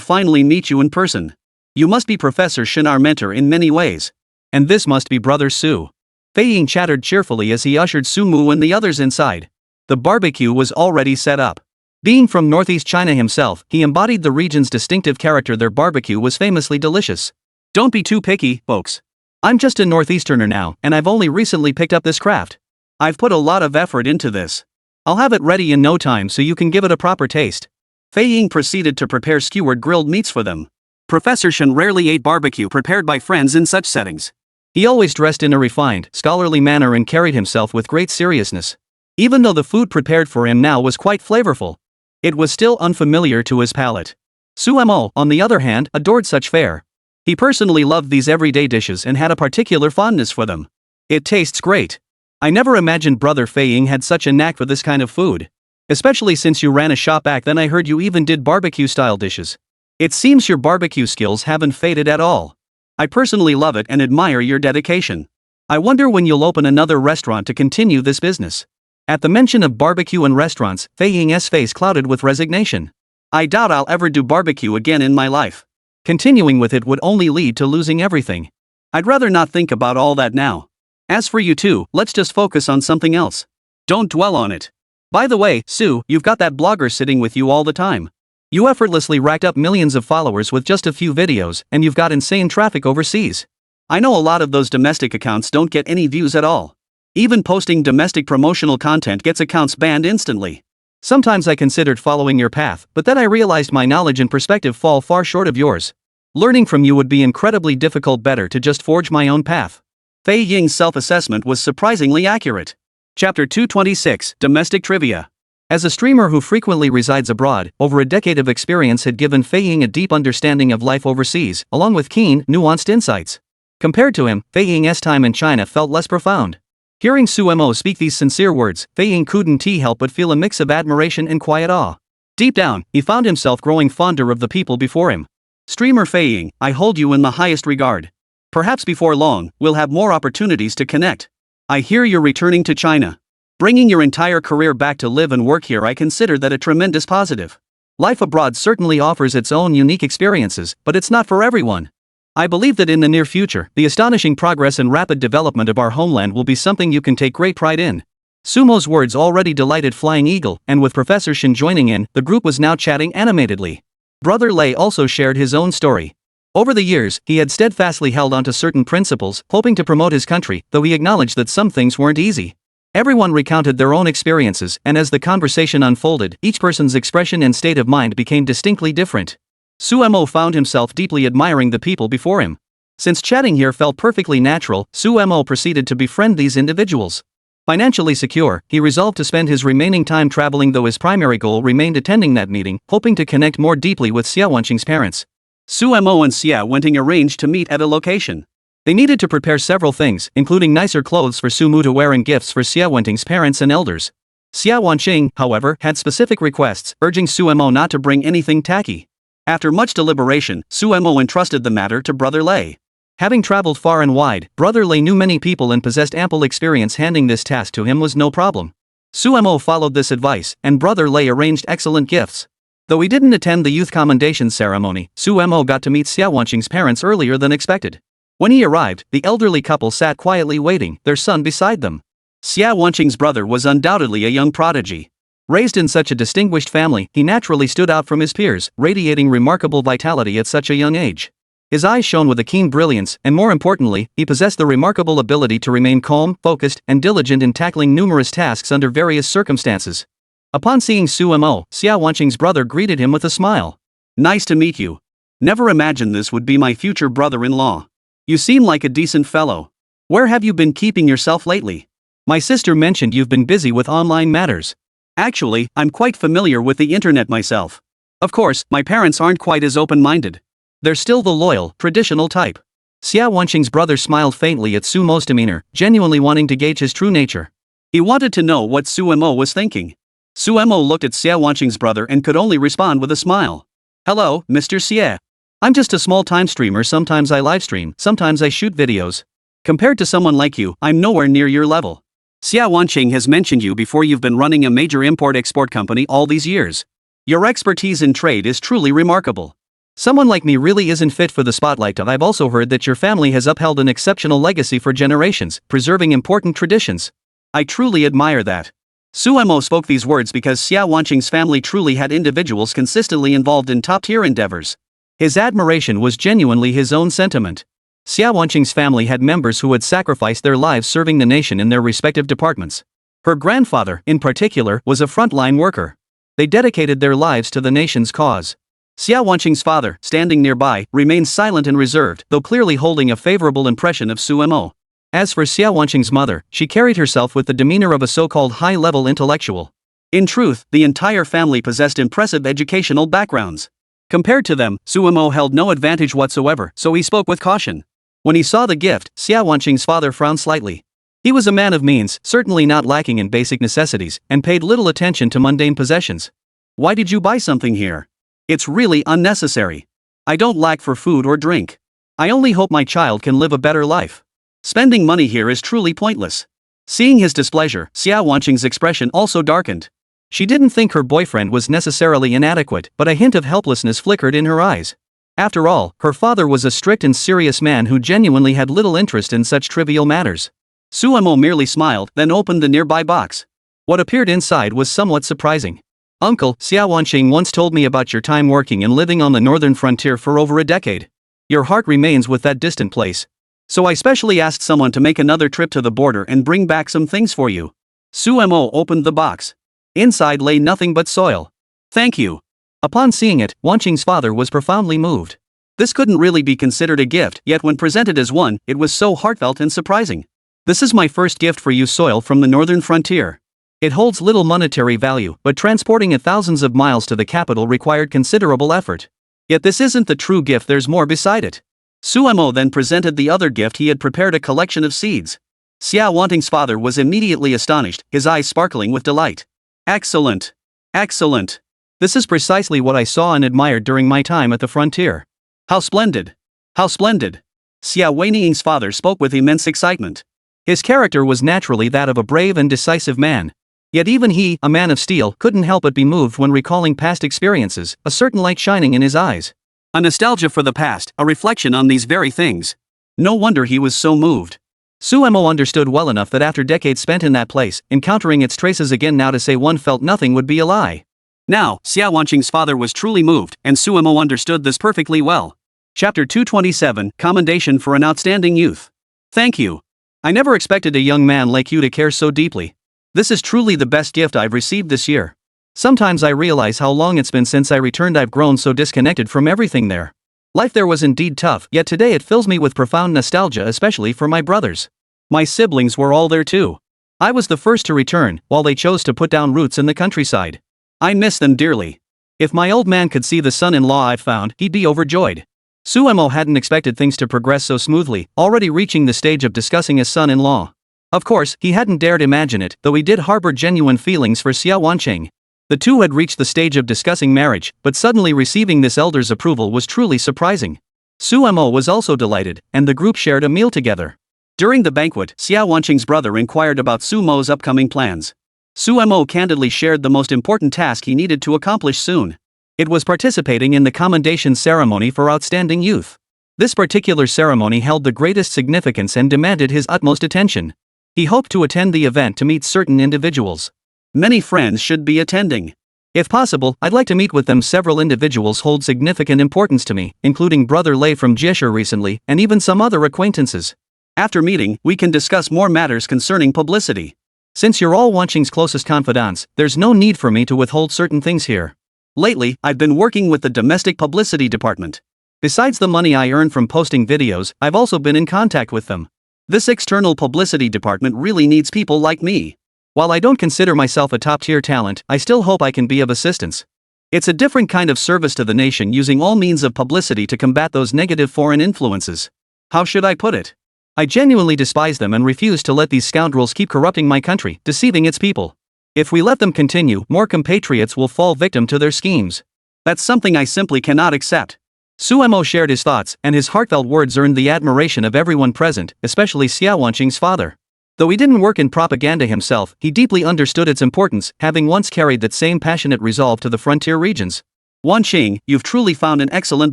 finally meet you in person. You must be Professor Shin, our mentor in many ways. And this must be Brother Su." Fei Ying chattered cheerfully as he ushered Sumu and the others inside. The barbecue was already set up. Being from Northeast China himself, he embodied the region's distinctive character. Their barbecue was famously delicious. "Don't be too picky, folks. I'm just a Northeasterner now, and I've only recently picked up this craft. I've put a lot of effort into this. I'll have it ready in no time so you can give it a proper taste." Fei Ying proceeded to prepare skewered grilled meats for them. Professor Shen rarely ate barbecue prepared by friends in such settings. He always dressed in a refined, scholarly manner and carried himself with great seriousness. Even though the food prepared for him now was quite flavorful, it was still unfamiliar to his palate. Sumo, on the other hand, adored such fare. He personally loved these everyday dishes and had a particular fondness for them. "It tastes great. I never imagined Brother Fei Ying had such a knack for this kind of food. Especially since you ran a shop back then. I heard you even did barbecue-style dishes. It seems your barbecue skills haven't faded at all. I personally love it and admire your dedication. I wonder when you'll open another restaurant to continue this business." At the mention of barbecue and restaurants, Fei Ying's face clouded with resignation. "I doubt I'll ever do barbecue again in my life. Continuing with it would only lead to losing everything. I'd rather not think about all that now. As for you two, let's just focus on something else. Don't dwell on it. By the way, Sue, you've got that blogger sitting with you all the time. You effortlessly racked up millions of followers with just a few videos, and you've got insane traffic overseas. I know a lot of those domestic accounts don't get any views at all. Even posting domestic promotional content gets accounts banned instantly. Sometimes I considered following your path, but then I realized my knowledge and perspective fall far short of yours. Learning from you would be incredibly difficult. Better to just forge my own path." Fei Ying's self-assessment was surprisingly accurate. Chapter 226, Domestic Trivia. As a streamer who frequently resides abroad, over a decade of experience had given Fei Ying a deep understanding of life overseas, along with keen, nuanced insights. Compared to him, Fei Ying's time in China felt less profound. Hearing Sumo speak these sincere words, Fei Ying couldn't help but feel a mix of admiration and quiet awe. Deep down, he found himself growing fonder of the people before him. "Streamer Fei Ying, I hold you in the highest regard. Perhaps before long, we'll have more opportunities to connect. I hear you're returning to China. Bringing your entire career back to live and work here, I consider that a tremendous positive. Life abroad certainly offers its own unique experiences, but it's not for everyone. I believe that in the near future, the astonishing progress and rapid development of our homeland will be something you can take great pride in." Sumo's words already delighted Flying Eagle, and with Professor Shin joining in, the group was now chatting animatedly. Brother Lei also shared his own story. Over the years, he had steadfastly held onto certain principles, hoping to promote his country, though he acknowledged that some things weren't easy. Everyone recounted their own experiences, and as the conversation unfolded, each person's expression and state of mind became distinctly different. Sumo found himself deeply admiring the people before him. Since chatting here felt perfectly natural, Sumo proceeded to befriend these individuals. Financially secure, he resolved to spend his remaining time traveling, though his primary goal remained attending that meeting, hoping to connect more deeply with Xia Wenqing's parents. Sumo and Xia Wenqing arranged to meet at a location. They needed to prepare several things, including nicer clothes for Sumu to wear and gifts for Xia Wenqing's parents and elders. Xia Wenqing, however, had specific requests, urging Sumo not to bring anything tacky. After much deliberation, Sumo entrusted the matter to Brother Lei. Having traveled far and wide, Brother Lei knew many people and possessed ample experience. Handing this task to him was no problem. Sumo followed this advice, and Brother Lei arranged excellent gifts. Though he didn't attend the youth commendation ceremony, Sumo got to meet Xia Wenqing's parents earlier than expected. When he arrived, the elderly couple sat quietly waiting, their son beside them. Xia Wenqing's brother was undoubtedly a young prodigy. Raised in such a distinguished family, he naturally stood out from his peers, radiating remarkable vitality at such a young age. His eyes shone with a keen brilliance, and more importantly, he possessed the remarkable ability to remain calm, focused, and diligent in tackling numerous tasks under various circumstances. Upon seeing Sumo, Xia Wenqing's brother greeted him with a smile. "Nice to meet you. Never imagined this would be my future brother-in-law. You seem like a decent fellow. Where have you been keeping yourself lately? My sister mentioned you've been busy with online matters. Actually, I'm quite familiar with the internet myself. Of course, my parents aren't quite as open-minded. They're still the loyal, traditional type. Xia Wanqing's brother smiled faintly at Su Mo's demeanor, genuinely wanting to gauge his true nature. He wanted to know what Su Mo was thinking. Su Mo looked at Xia Wanqing's brother and could only respond with a smile. Hello, Mr. Xie. I'm just a small-time streamer. Sometimes I livestream, sometimes I shoot videos. Compared to someone like you, I'm nowhere near your level. Xia Wanqing has mentioned you before. You've been running a major import-export company all these years. Your expertise in trade is truly remarkable. Someone like me really isn't fit for the spotlight. I've also heard that your family has upheld an exceptional legacy for generations, preserving important traditions. I truly admire that. Su Mo spoke these words because Xia Wanqing's family truly had individuals consistently involved in top-tier endeavors. His admiration was genuinely his own sentiment. Xia Wanqing's family had members who had sacrificed their lives serving the nation in their respective departments. Her grandfather, in particular, was a frontline worker. They dedicated their lives to the nation's cause. Xia Wanqing's father, standing nearby, remained silent and reserved, though clearly holding a favorable impression of Su Mo. As for Xia Wanqing's mother, she carried herself with the demeanor of a so-called high-level intellectual. In truth, the entire family possessed impressive educational backgrounds. Compared to them, Su Mo held no advantage whatsoever, so he spoke with caution. When he saw the gift, Xia Wanqing's father frowned slightly. He was a man of means, certainly not lacking in basic necessities, and paid little attention to mundane possessions. Why did you buy something here? It's really unnecessary. I don't lack for food or drink. I only hope my child can live a better life. Spending money here is truly pointless. Seeing his displeasure, Xia Wanqing's expression also darkened. She didn't think her boyfriend was necessarily inadequate, but a hint of helplessness flickered in her eyes. After all, her father was a strict and serious man who genuinely had little interest in such trivial matters. Su Mo merely smiled, then opened the nearby box. What appeared inside was somewhat surprising. Uncle, Xia Wanqing once told me about your time working and living on the northern frontier for over a decade. Your heart remains with that distant place. So I specially asked someone to make another trip to the border and bring back some things for you. Su Mo opened the box. Inside lay nothing but soil. Thank you. Upon seeing it, Wanqing's father was profoundly moved. This couldn't really be considered a gift, yet when presented as one, it was so heartfelt and surprising. This is my first gift for you, soil from the northern frontier. It holds little monetary value, but transporting it thousands of miles to the capital required considerable effort. Yet this isn't the true gift, there's more beside it. Su Mo then presented the other gift. He had prepared a collection of seeds. Xia Wanqing's father was immediately astonished, his eyes sparkling with delight. Excellent! Excellent! This is precisely what I saw and admired during my time at the frontier. How splendid! How splendid! Xia Wanqing's father spoke with immense excitement. His character was naturally that of a brave and decisive man. Yet even he, a man of steel, couldn't help but be moved when recalling past experiences, a certain light shining in his eyes. A nostalgia for the past, a reflection on these very things. No wonder he was so moved. Su Mo understood well enough that after decades spent in that place, encountering its traces again now, to say one felt nothing would be a lie. Now, Xia Wanqing's father was truly moved, and Su Mo understood this perfectly well. Chapter 227, Commendation for an Outstanding Youth. Thank you. I never expected a young man like you to care so deeply. This is truly the best gift I've received this year. Sometimes I realize how long it's been since I returned. I've grown so disconnected from everything there. Life there was indeed tough, yet today it fills me with profound nostalgia, especially for my brothers. My siblings were all there too. I was the first to return, while they chose to put down roots in the countryside. I miss them dearly. If my old man could see the son-in-law I've found, he'd be overjoyed. Su Mo hadn't expected things to progress so smoothly, already reaching the stage of discussing his son-in-law. Of course, he hadn't dared imagine it, though he did harbor genuine feelings for Xia Wanqing. The two had reached the stage of discussing marriage, but suddenly receiving this elder's approval was truly surprising. Su Mo was also delighted, and the group shared a meal together. During the banquet, Xia Wanqing's brother inquired about Su Mo's upcoming plans. Su Mo candidly shared the most important task he needed to accomplish soon. It was participating in the commendation ceremony for outstanding youth. This particular ceremony held the greatest significance and demanded his utmost attention. He hoped to attend the event to meet certain individuals. Many friends should be attending. If possible, I'd like to meet with them. Several individuals hold significant importance to me, including Brother Lei from Jieshe recently, and even some other acquaintances. After meeting, we can discuss more matters concerning publicity. Since you're all Wanqing's closest confidants, there's no need for me to withhold certain things here. Lately, I've been working with the domestic publicity department. Besides the money I earn from posting videos, I've also been in contact with them. This external publicity department really needs people like me. While I don't consider myself a top-tier talent, I still hope I can be of assistance. It's a different kind of service to the nation, using all means of publicity to combat those negative foreign influences. How should I put it? I genuinely despise them and refuse to let these scoundrels keep corrupting my country, deceiving its people. If we let them continue, more compatriots will fall victim to their schemes. That's something I simply cannot accept. Suemo shared his thoughts, and his heartfelt words earned the admiration of everyone present, especially Xiao Wanqing's father. Though he didn't work in propaganda himself, he deeply understood its importance, having once carried that same passionate resolve to the frontier regions. Wanqing, you've truly found an excellent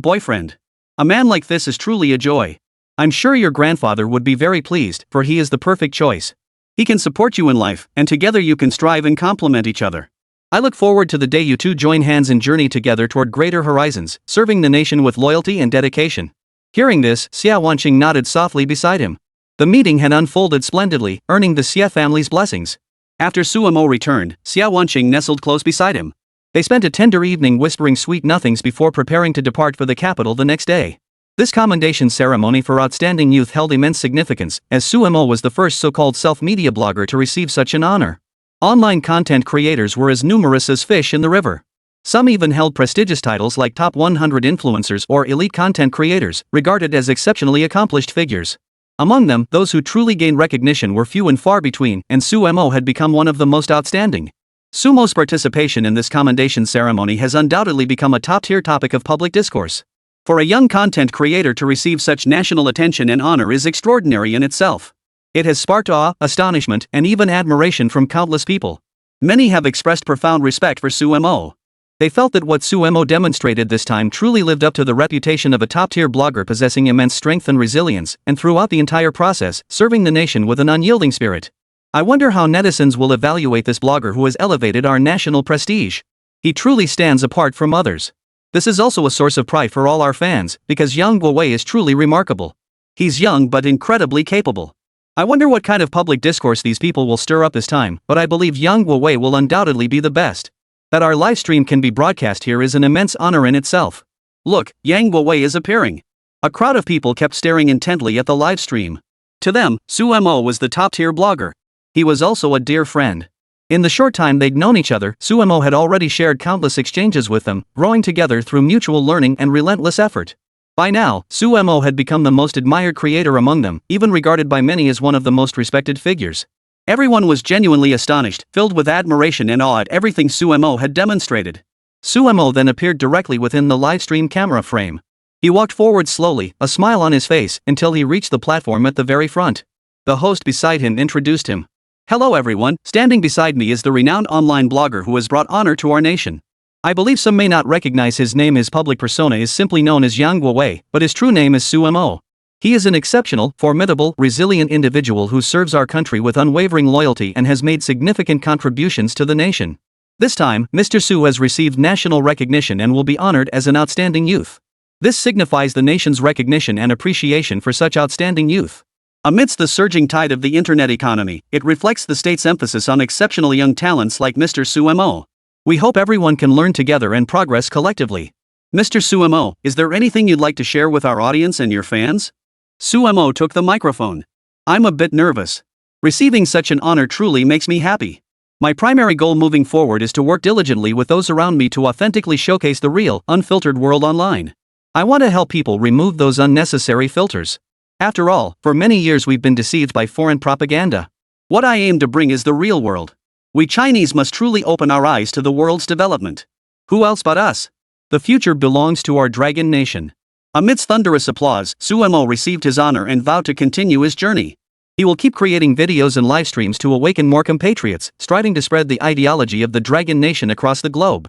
boyfriend. A man like this is truly a joy. I'm sure your grandfather would be very pleased, for he is the perfect choice. He can support you in life, and together you can strive and complement each other. I look forward to the day you two join hands and journey together toward greater horizons, serving the nation with loyalty and dedication. Hearing this, Xiao Wanqing nodded softly beside him. The meeting had unfolded splendidly, earning the Xia family's blessings. After Suemo returned, Xiao Wanqing nestled close beside him. They spent a tender evening whispering sweet nothings before preparing to depart for the capital the next day. This commendation ceremony for outstanding youth held immense significance, as Suemo was the first so-called self-media blogger to receive such an honor. Online content creators were as numerous as fish in the river. Some even held prestigious titles like Top 100 Influencers or Elite Content Creators, regarded as exceptionally accomplished figures. Among them, those who truly gained recognition were few and far between, and Suemo had become one of the most outstanding. Sumo's participation in this commendation ceremony has undoubtedly become a top-tier topic of public discourse. For a young content creator to receive such national attention and honor is extraordinary in itself. It has sparked awe, astonishment, and even admiration from countless people. Many have expressed profound respect for Suemo. They felt that what Suemo demonstrated this time truly lived up to the reputation of a top-tier blogger possessing immense strength and resilience, and throughout the entire process, serving the nation with an unyielding spirit. I wonder how netizens will evaluate this blogger who has elevated our national prestige. He truly stands apart from others. This is also a source of pride for all our fans, because Yang Guowei is truly remarkable. He's young but incredibly capable. I wonder what kind of public discourse these people will stir up this time, but I believe Yang Guowei will undoubtedly be the best. That our livestream can be broadcast here is an immense honor in itself. Look, Yang Guowei is appearing. A crowd of people kept staring intently at the livestream. To them, Suemo was the top-tier blogger. He was also a dear friend. In the short time they'd known each other, Suemo had already shared countless exchanges with them, growing together through mutual learning and relentless effort. By now, Suemo had become the most admired creator among them, even regarded by many as one of the most respected figures. Everyone was genuinely astonished, filled with admiration and awe at everything Suemo had demonstrated. Suemo then appeared directly within the livestream camera frame. He walked forward slowly, a smile on his face, until he reached the platform at the very front. The host beside him introduced him. Hello everyone, standing beside me is the renowned online blogger who has brought honor to our nation. I believe some may not recognize his name. His public persona is simply known as Yang Guowei, but his true name is Suemo. He is an exceptional, formidable, resilient individual who serves our country with unwavering loyalty and has made significant contributions to the nation. This time, Mr. Su has received national recognition and will be honored as an outstanding youth. This signifies the nation's recognition and appreciation for such outstanding youth. Amidst the surging tide of the internet economy, it reflects the state's emphasis on exceptional young talents like Mr. Suemo. We hope everyone can learn together and progress collectively. Mr. Suemo, is there anything you'd like to share with our audience and your fans? Suemo took the microphone. I'm a bit nervous. Receiving such an honor truly makes me happy. My primary goal moving forward is to work diligently with those around me to authentically showcase the real, unfiltered world online. I want to help people remove those unnecessary filters. After all, for many years we've been deceived by foreign propaganda. What I aim to bring is the real world. We Chinese must truly open our eyes to the world's development. Who else but us? The future belongs to our dragon nation. Amidst thunderous applause, Suemo received his honor and vowed to continue his journey. He will keep creating videos and live streams to awaken more compatriots, striving to spread the ideology of the dragon nation across the globe.